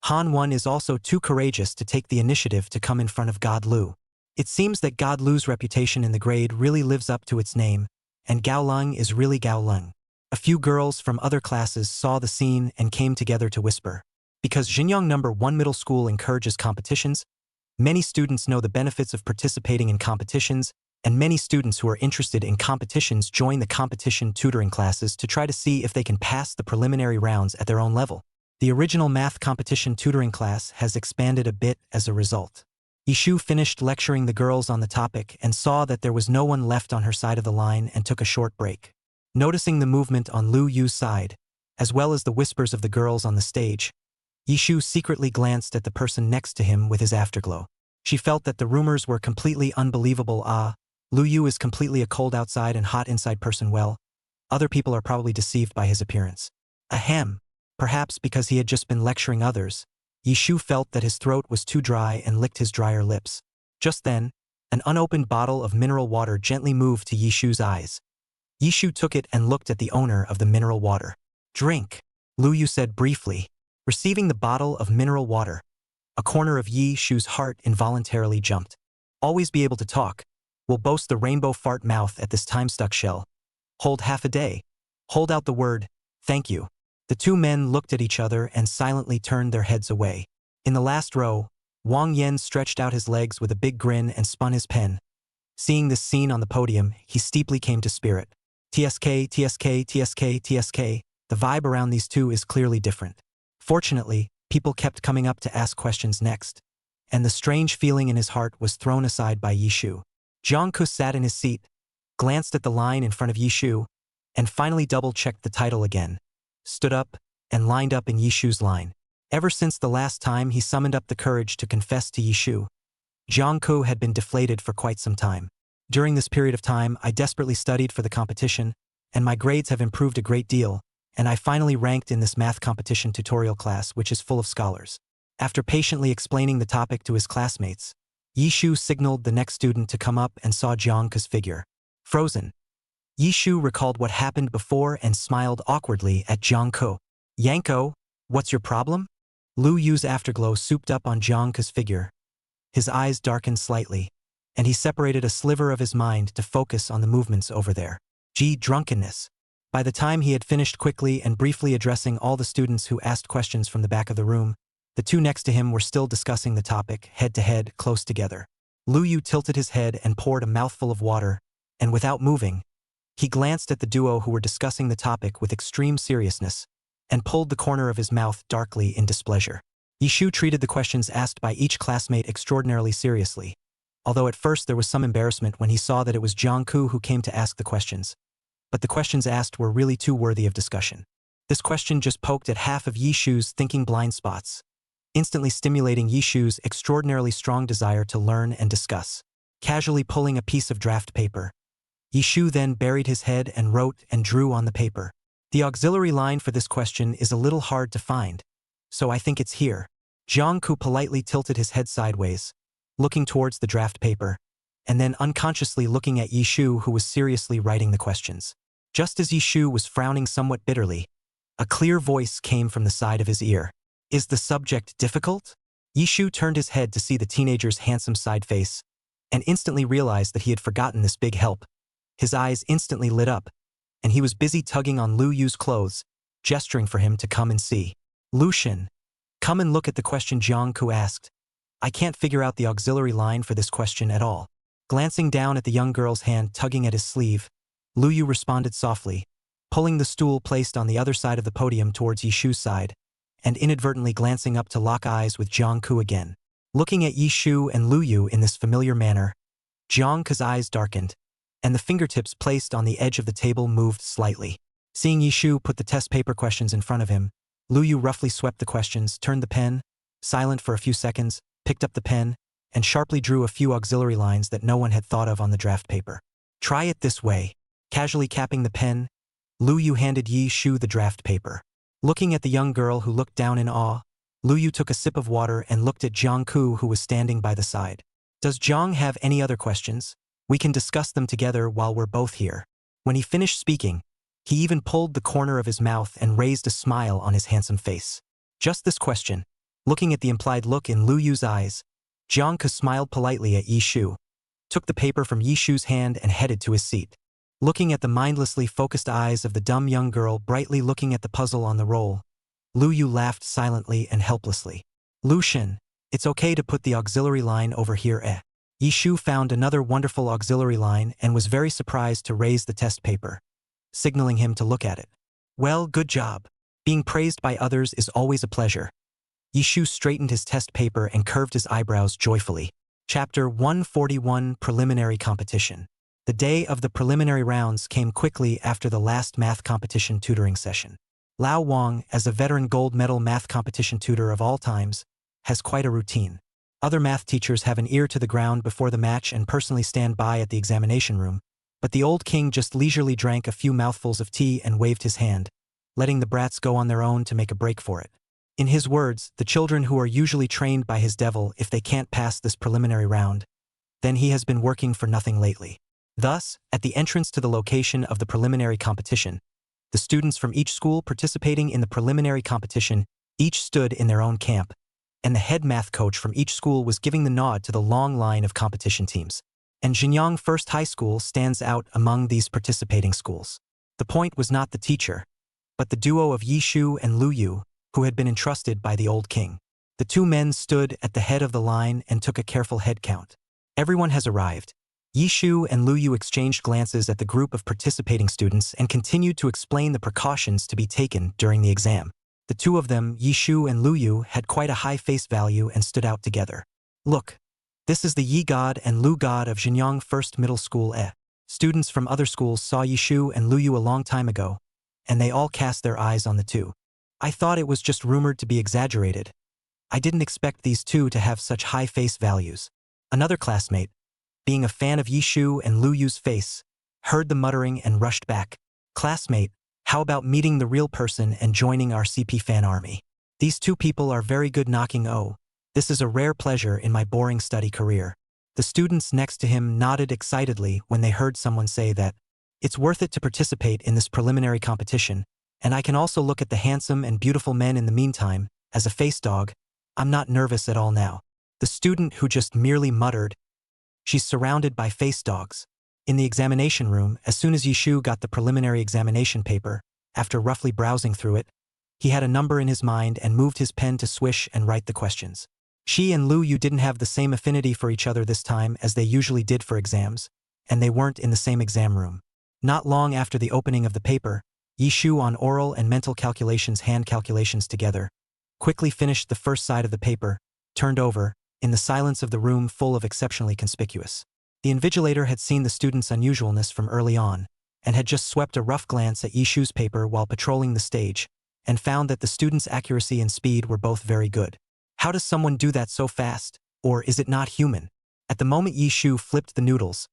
[SPEAKER 2] Han Wen is also too courageous to take the initiative to come in front of God Lu. It seems that God Lu's reputation in the grade really lives up to its name, and Gao Lung is really Gao Lung. A few girls from other classes saw the scene and came together to whisper. Because Xinjiang No. 1 Middle School encourages competitions, many students know the benefits of participating in competitions, and many students who are interested in competitions join the competition tutoring classes to try to see if they can pass the preliminary rounds at their own level. The original math competition tutoring class has expanded a bit as a result. Yishu finished lecturing the girls on the topic and saw that there was no one left on her side of the line and took a short break. Noticing the movement on Lu Yu's side, as well as the whispers of the girls on the stage, Yishu secretly glanced at the person next to him with his afterglow. She felt that the rumors were completely unbelievable. Lu Yu is completely a cold outside and hot inside person. Well, other people are probably deceived by his appearance. Ahem. Perhaps because he had just been lecturing others, Yishu felt that his throat was too dry and licked his drier lips. Just then, an unopened bottle of mineral water gently moved to Yishu's eyes. Yishu took it and looked at the owner of the mineral water. Drink, Lu Yu said briefly. Receiving the bottle of mineral water, a corner of Yishu's heart involuntarily jumped. Always be able to talk. Will boast the rainbow fart mouth at this time-stuck shell. Hold half a day. Hold out the word, thank you. The two men looked at each other and silently turned their heads away. In the last row, Wang Yen stretched out his legs with a big grin and spun his pen. Seeing this scene on the podium, he steeply came to spirit. TSK, TSK, TSK, TSK. The vibe around these two is clearly different. Fortunately, people kept coming up to ask questions next, and the strange feeling in his heart was thrown aside by Yishu. Jiang Ku sat in his seat, glanced at the line in front of Yishu, and finally double-checked the title again, stood up, and lined up in Yishu's line. Ever since the last time he summoned up the courage to confess to Yishu, Jiang Ku had been deflated for quite some time. During this period of time, I desperately studied for the competition, and my grades have improved a great deal, and I finally ranked in this math competition tutorial class, which is full of scholars. After patiently explaining the topic to his classmates, Yishu signaled the next student to come up and saw Jiang Ku's figure. Frozen. Yishu recalled what happened before and smiled awkwardly at Jiang Ku. Yanko, what's your problem? Lu Yu's afterglow souped up on Jiang Ku's figure. His eyes darkened slightly, and he separated a sliver of his mind to focus on the movements over there. Drunkenness. By the time he had finished quickly and briefly addressing all the students who asked questions from the back of the room, the two next to him were still discussing the topic, head-to-head, close together. Lu Yu tilted his head and poured a mouthful of water, and without moving, he glanced at the duo who were discussing the topic with extreme seriousness, and pulled the corner of his mouth darkly in displeasure. Yishu treated the questions asked by each classmate extraordinarily seriously, although at first there was some embarrassment when he saw that it was Jiang Ku who came to ask the questions. But the questions asked were really too worthy of discussion. This question just poked at half of Yishu's thinking blind spots, instantly stimulating Yishu's extraordinarily strong desire to learn and discuss. Casually pulling a piece of draft paper, Yishu then buried his head and wrote and drew on the paper. The auxiliary line for this question is a little hard to find, so I think it's here. Jiang Ku politely tilted his head sideways, looking towards the draft paper, and then unconsciously looking at Yishu, who was seriously writing the questions. Just as Yishu was frowning somewhat bitterly, a clear voice came from the side of his ear. Is the subject difficult? Yishu turned his head to see the teenager's handsome side face, and instantly realized that he had forgotten this big help. His eyes instantly lit up, and he was busy tugging on Lu Yu's clothes, gesturing for him to come and see. Lucian, come and look at the question, Jiang Ku asked. I can't figure out the auxiliary line for this question at all. Glancing down at the young girl's hand tugging at his sleeve, Lu Yu responded softly, pulling the stool placed on the other side of the podium towards Yishu's side, and inadvertently glancing up to lock eyes with Jiang Ku again. Looking at Yishu and Lu Yu in this familiar manner, Jiang Ku's eyes darkened, and the fingertips placed on the edge of the table moved slightly. Seeing Yishu put the test paper questions in front of him, Lu Yu roughly swept the questions, turned the pen, silent for a few seconds, picked up the pen, and sharply drew a few auxiliary lines that no one had thought of on the draft paper. Try it this way. Casually capping the pen, Lu Yu handed Yishu the draft paper. Looking at the young girl who looked down in awe, Lu Yu took a sip of water and looked at Jiang Ku, who was standing by the side. Does Jiang have any other questions? We can discuss them together while we're both here. When he finished speaking, he even pulled the corner of his mouth and raised a smile on his handsome face. Just this question. Looking at the implied look in Lu Yu's eyes, Jiang Ku smiled politely at Yishu, took the paper from Yishu's hand and headed to his seat. Looking at the mindlessly focused eyes of the dumb young girl brightly looking at the puzzle on the roll, Lu Yu laughed silently and helplessly. Lu Shen, it's okay to put the auxiliary line over here eh. Yi Shu found another wonderful auxiliary line and was very surprised to raise the test paper, signaling him to look at it. Well, good job. Being praised by others is always a pleasure. Yi Shu straightened his test paper and curved his eyebrows joyfully. Chapter 141 Preliminary Competition. The day of the preliminary rounds came quickly after the last math competition tutoring session. Lao Wang, as a veteran gold medal math competition tutor of all times, has quite a routine. Other math teachers have an ear to the ground before the match and personally stand by at the examination room, but the old king just leisurely drank a few mouthfuls of tea and waved his hand, letting the brats go on their own to make a break for it. In his words, the children who are usually trained by his devil if they can't pass this preliminary round, then he has been working for nothing lately. Thus, at the entrance to the location of the preliminary competition, the students from each school participating in the preliminary competition each stood in their own camp, and the head math coach from each school was giving the nod to the long line of competition teams. And Jinyang First High School stands out among these participating schools. The point was not the teacher, but the duo of Yi Shu and Lu Yu, who had been entrusted by the old king. The two men stood at the head of the line and took a careful head count. Everyone has arrived. Yi Shu and Lu Yu exchanged glances at the group of participating students and continued to explain the precautions to be taken during the exam. The two of them, Yi Shu and Lu Yu, had quite a high face value and stood out together. Look, this is the Yi God and Lu God of Jinyang First Middle School eh. Students from other schools saw Yi Shu and Lu Yu a long time ago, and they all cast their eyes on the two. I thought it was just rumored to be exaggerated. I didn't expect these two to have such high face values. Another classmate, being a fan of Yi Shu and Lu Yu's face, heard the muttering and rushed back. Classmate, how about meeting the real person and joining our CP fan army? These two people are very good knocking oh. This is a rare pleasure in my boring study career. The students next to him nodded excitedly when they heard someone say that it's worth it to participate in this preliminary competition, and I can also look at the handsome and beautiful men in the meantime. As a face dog, I'm not nervous at all now. The student who just merely muttered, she's surrounded by face dogs. In the examination room, as soon as Yi Shu got the preliminary examination paper, after roughly browsing through it, he had a number in his mind and moved his pen to swish and write the questions. She and Lu Yu didn't have the same affinity for each other this time as they usually did for exams, and they weren't in the same exam room. Not long after the opening of the paper, Yi Shu on oral and mental calculations hand calculations together, quickly finished the first side of the paper, turned over, in the silence of the room full of exceptionally conspicuous. The invigilator had seen the student's unusualness from early on, and had just swept a rough glance at Yi Shu's paper while patrolling the stage, and found that the student's accuracy and speed were both very good. How does someone do that so fast? Or is it not human? At the moment Yi Shu flipped the noodles,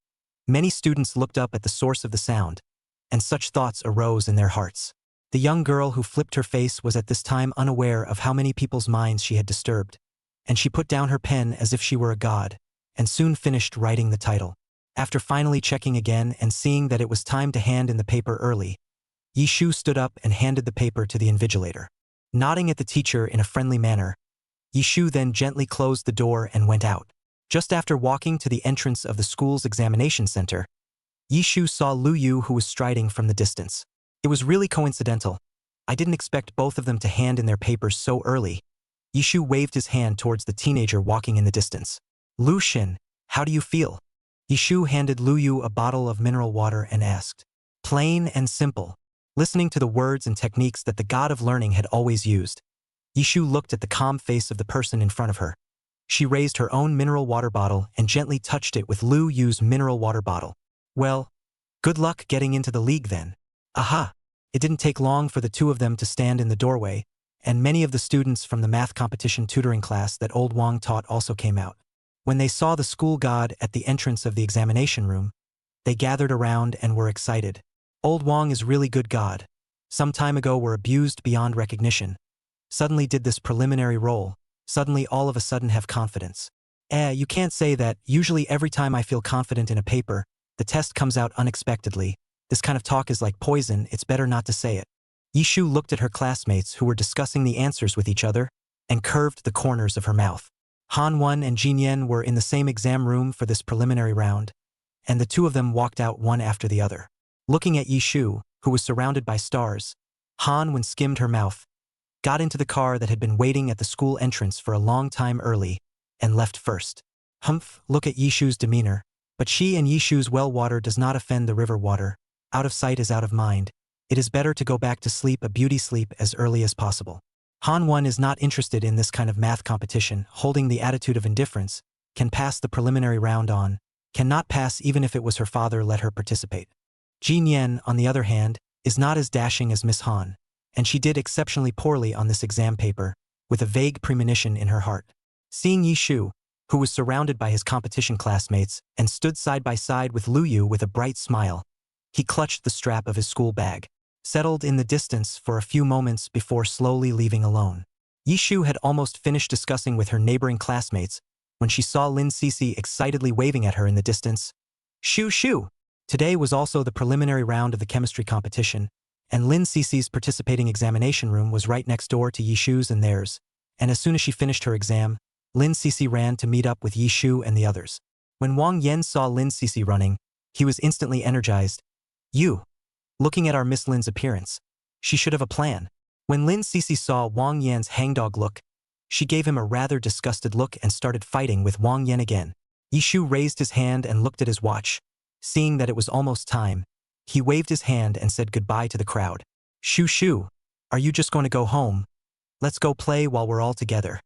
[SPEAKER 2] many students looked up at the source of the sound, and such thoughts arose in their hearts. The young girl who flipped her face was at this time unaware of how many people's minds she had disturbed, and she put down her pen as if she were a god, and soon finished writing the title. After finally checking again and seeing that it was time to hand in the paper early, Yi Shu stood up and handed the paper to the invigilator. Nodding at the teacher in a friendly manner, Yi Shu then gently closed the door and went out. Just after walking to the entrance of the school's examination center, Yi Shu saw Lu Yu who was striding from the distance. It was really coincidental. I didn't expect both of them to hand in their papers so early. Yi Shu waved his hand towards the teenager walking in the distance. Lu Xin, how do you feel? Yi Shu handed Lu Yu a bottle of mineral water and asked. Plain and simple. Listening to the words and techniques that the god of learning had always used, Yi Shu looked at the calm face of the person in front of her. She raised her own mineral water bottle and gently touched it with Lu Yu's mineral water bottle. Well, good luck getting into the league then. Aha! It didn't take long for the two of them to stand in the doorway, and many of the students from the math competition tutoring class that old Wang taught also came out. When they saw the school god at the entrance of the examination room, they gathered around and were excited. Old Wang is really good god. Some time ago were abused beyond recognition. Suddenly did this preliminary role. Suddenly all of a sudden have confidence. You can't say that. Usually every time I feel confident in a paper, the test comes out unexpectedly. This kind of talk is like poison, it's better not to say it. Yi Shu looked at her classmates who were discussing the answers with each other and curved the corners of her mouth. Han Wen and Jin Yen were in the same exam room for this preliminary round, and the two of them walked out one after the other. Looking at Yi Shu, who was surrounded by stars, Han Wen skimmed her mouth, got into the car that had been waiting at the school entrance for a long time early, and left first. Humph, look at Yishu's demeanor. But she and Yishu's well water does not offend the river water. Out of sight is out of mind. It is better to go back to sleep a beauty sleep as early as possible. Han Won is not interested in this kind of math competition, holding the attitude of indifference, can pass the preliminary round on, cannot pass even if it was her father let her participate. Ji Nian, on the other hand, is not as dashing as Miss Han, and she did exceptionally poorly on this exam paper, with a vague premonition in her heart. Seeing Yishu, who was surrounded by his competition classmates and stood side by side with Lu Yu with a bright smile, he clutched the strap of his school bag, settled in the distance for a few moments before slowly leaving alone. Yishu had almost finished discussing with her neighboring classmates when she saw Lin Cece excitedly waving at her in the distance. Shoo shoo! Today was also the preliminary round of the chemistry competition, and Lin Cece's participating examination room was right next door to Yishu's and theirs, and as soon as she finished her exam, Lin Cece ran to meet up with Yishu and the others. When Wang Yen saw Lin Cece running, he was instantly energized. You. Looking at our Miss Lin's appearance, she should have a plan. When Lin Cece saw Wang Yan's hangdog look, she gave him a rather disgusted look and started fighting with Wang Yan again. Yishu raised his hand and looked at his watch. Seeing that it was almost time, he waved his hand and said goodbye to the crowd. Shoo shoo, are you just going to go home? Let's go play while we're all together.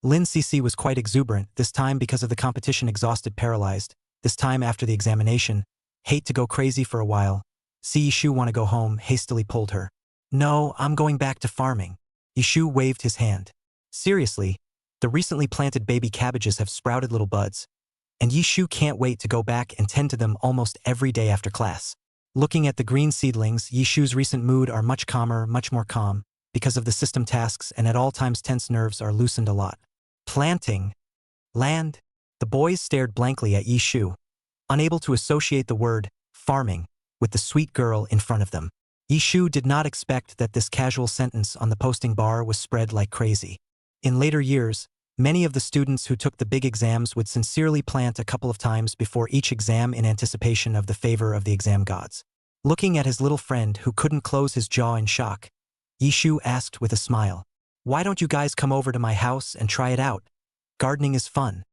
[SPEAKER 2] Lin Cece was quite exuberant, this time because of the competition, exhausted, paralyzed, this time after the examination, hate to go crazy for a while. See Yishu want to go home, hastily pulled her. No, I'm going back to farming. Yishu waved his hand. Seriously, the recently planted baby cabbages have sprouted little buds, and Yishu can't wait to go back and tend to them almost every day after class. Looking at the green seedlings, Yishu's recent mood are much calmer, much more calm, because of the system tasks, and at all times tense nerves are loosened a lot. Planting. Land. The boys stared blankly at Yishu, unable to associate the word farming with the sweet girl in front of them. Yishu did not expect that this casual sentence on the posting bar was spread like crazy. In later years, many of the students who took the big exams would sincerely plant a couple of times before each exam in anticipation of the favor of the exam gods. Looking at his little friend who couldn't close his jaw in shock, Yishu asked with a smile, "Why don't you guys come over to my house and try it out? Gardening is fun."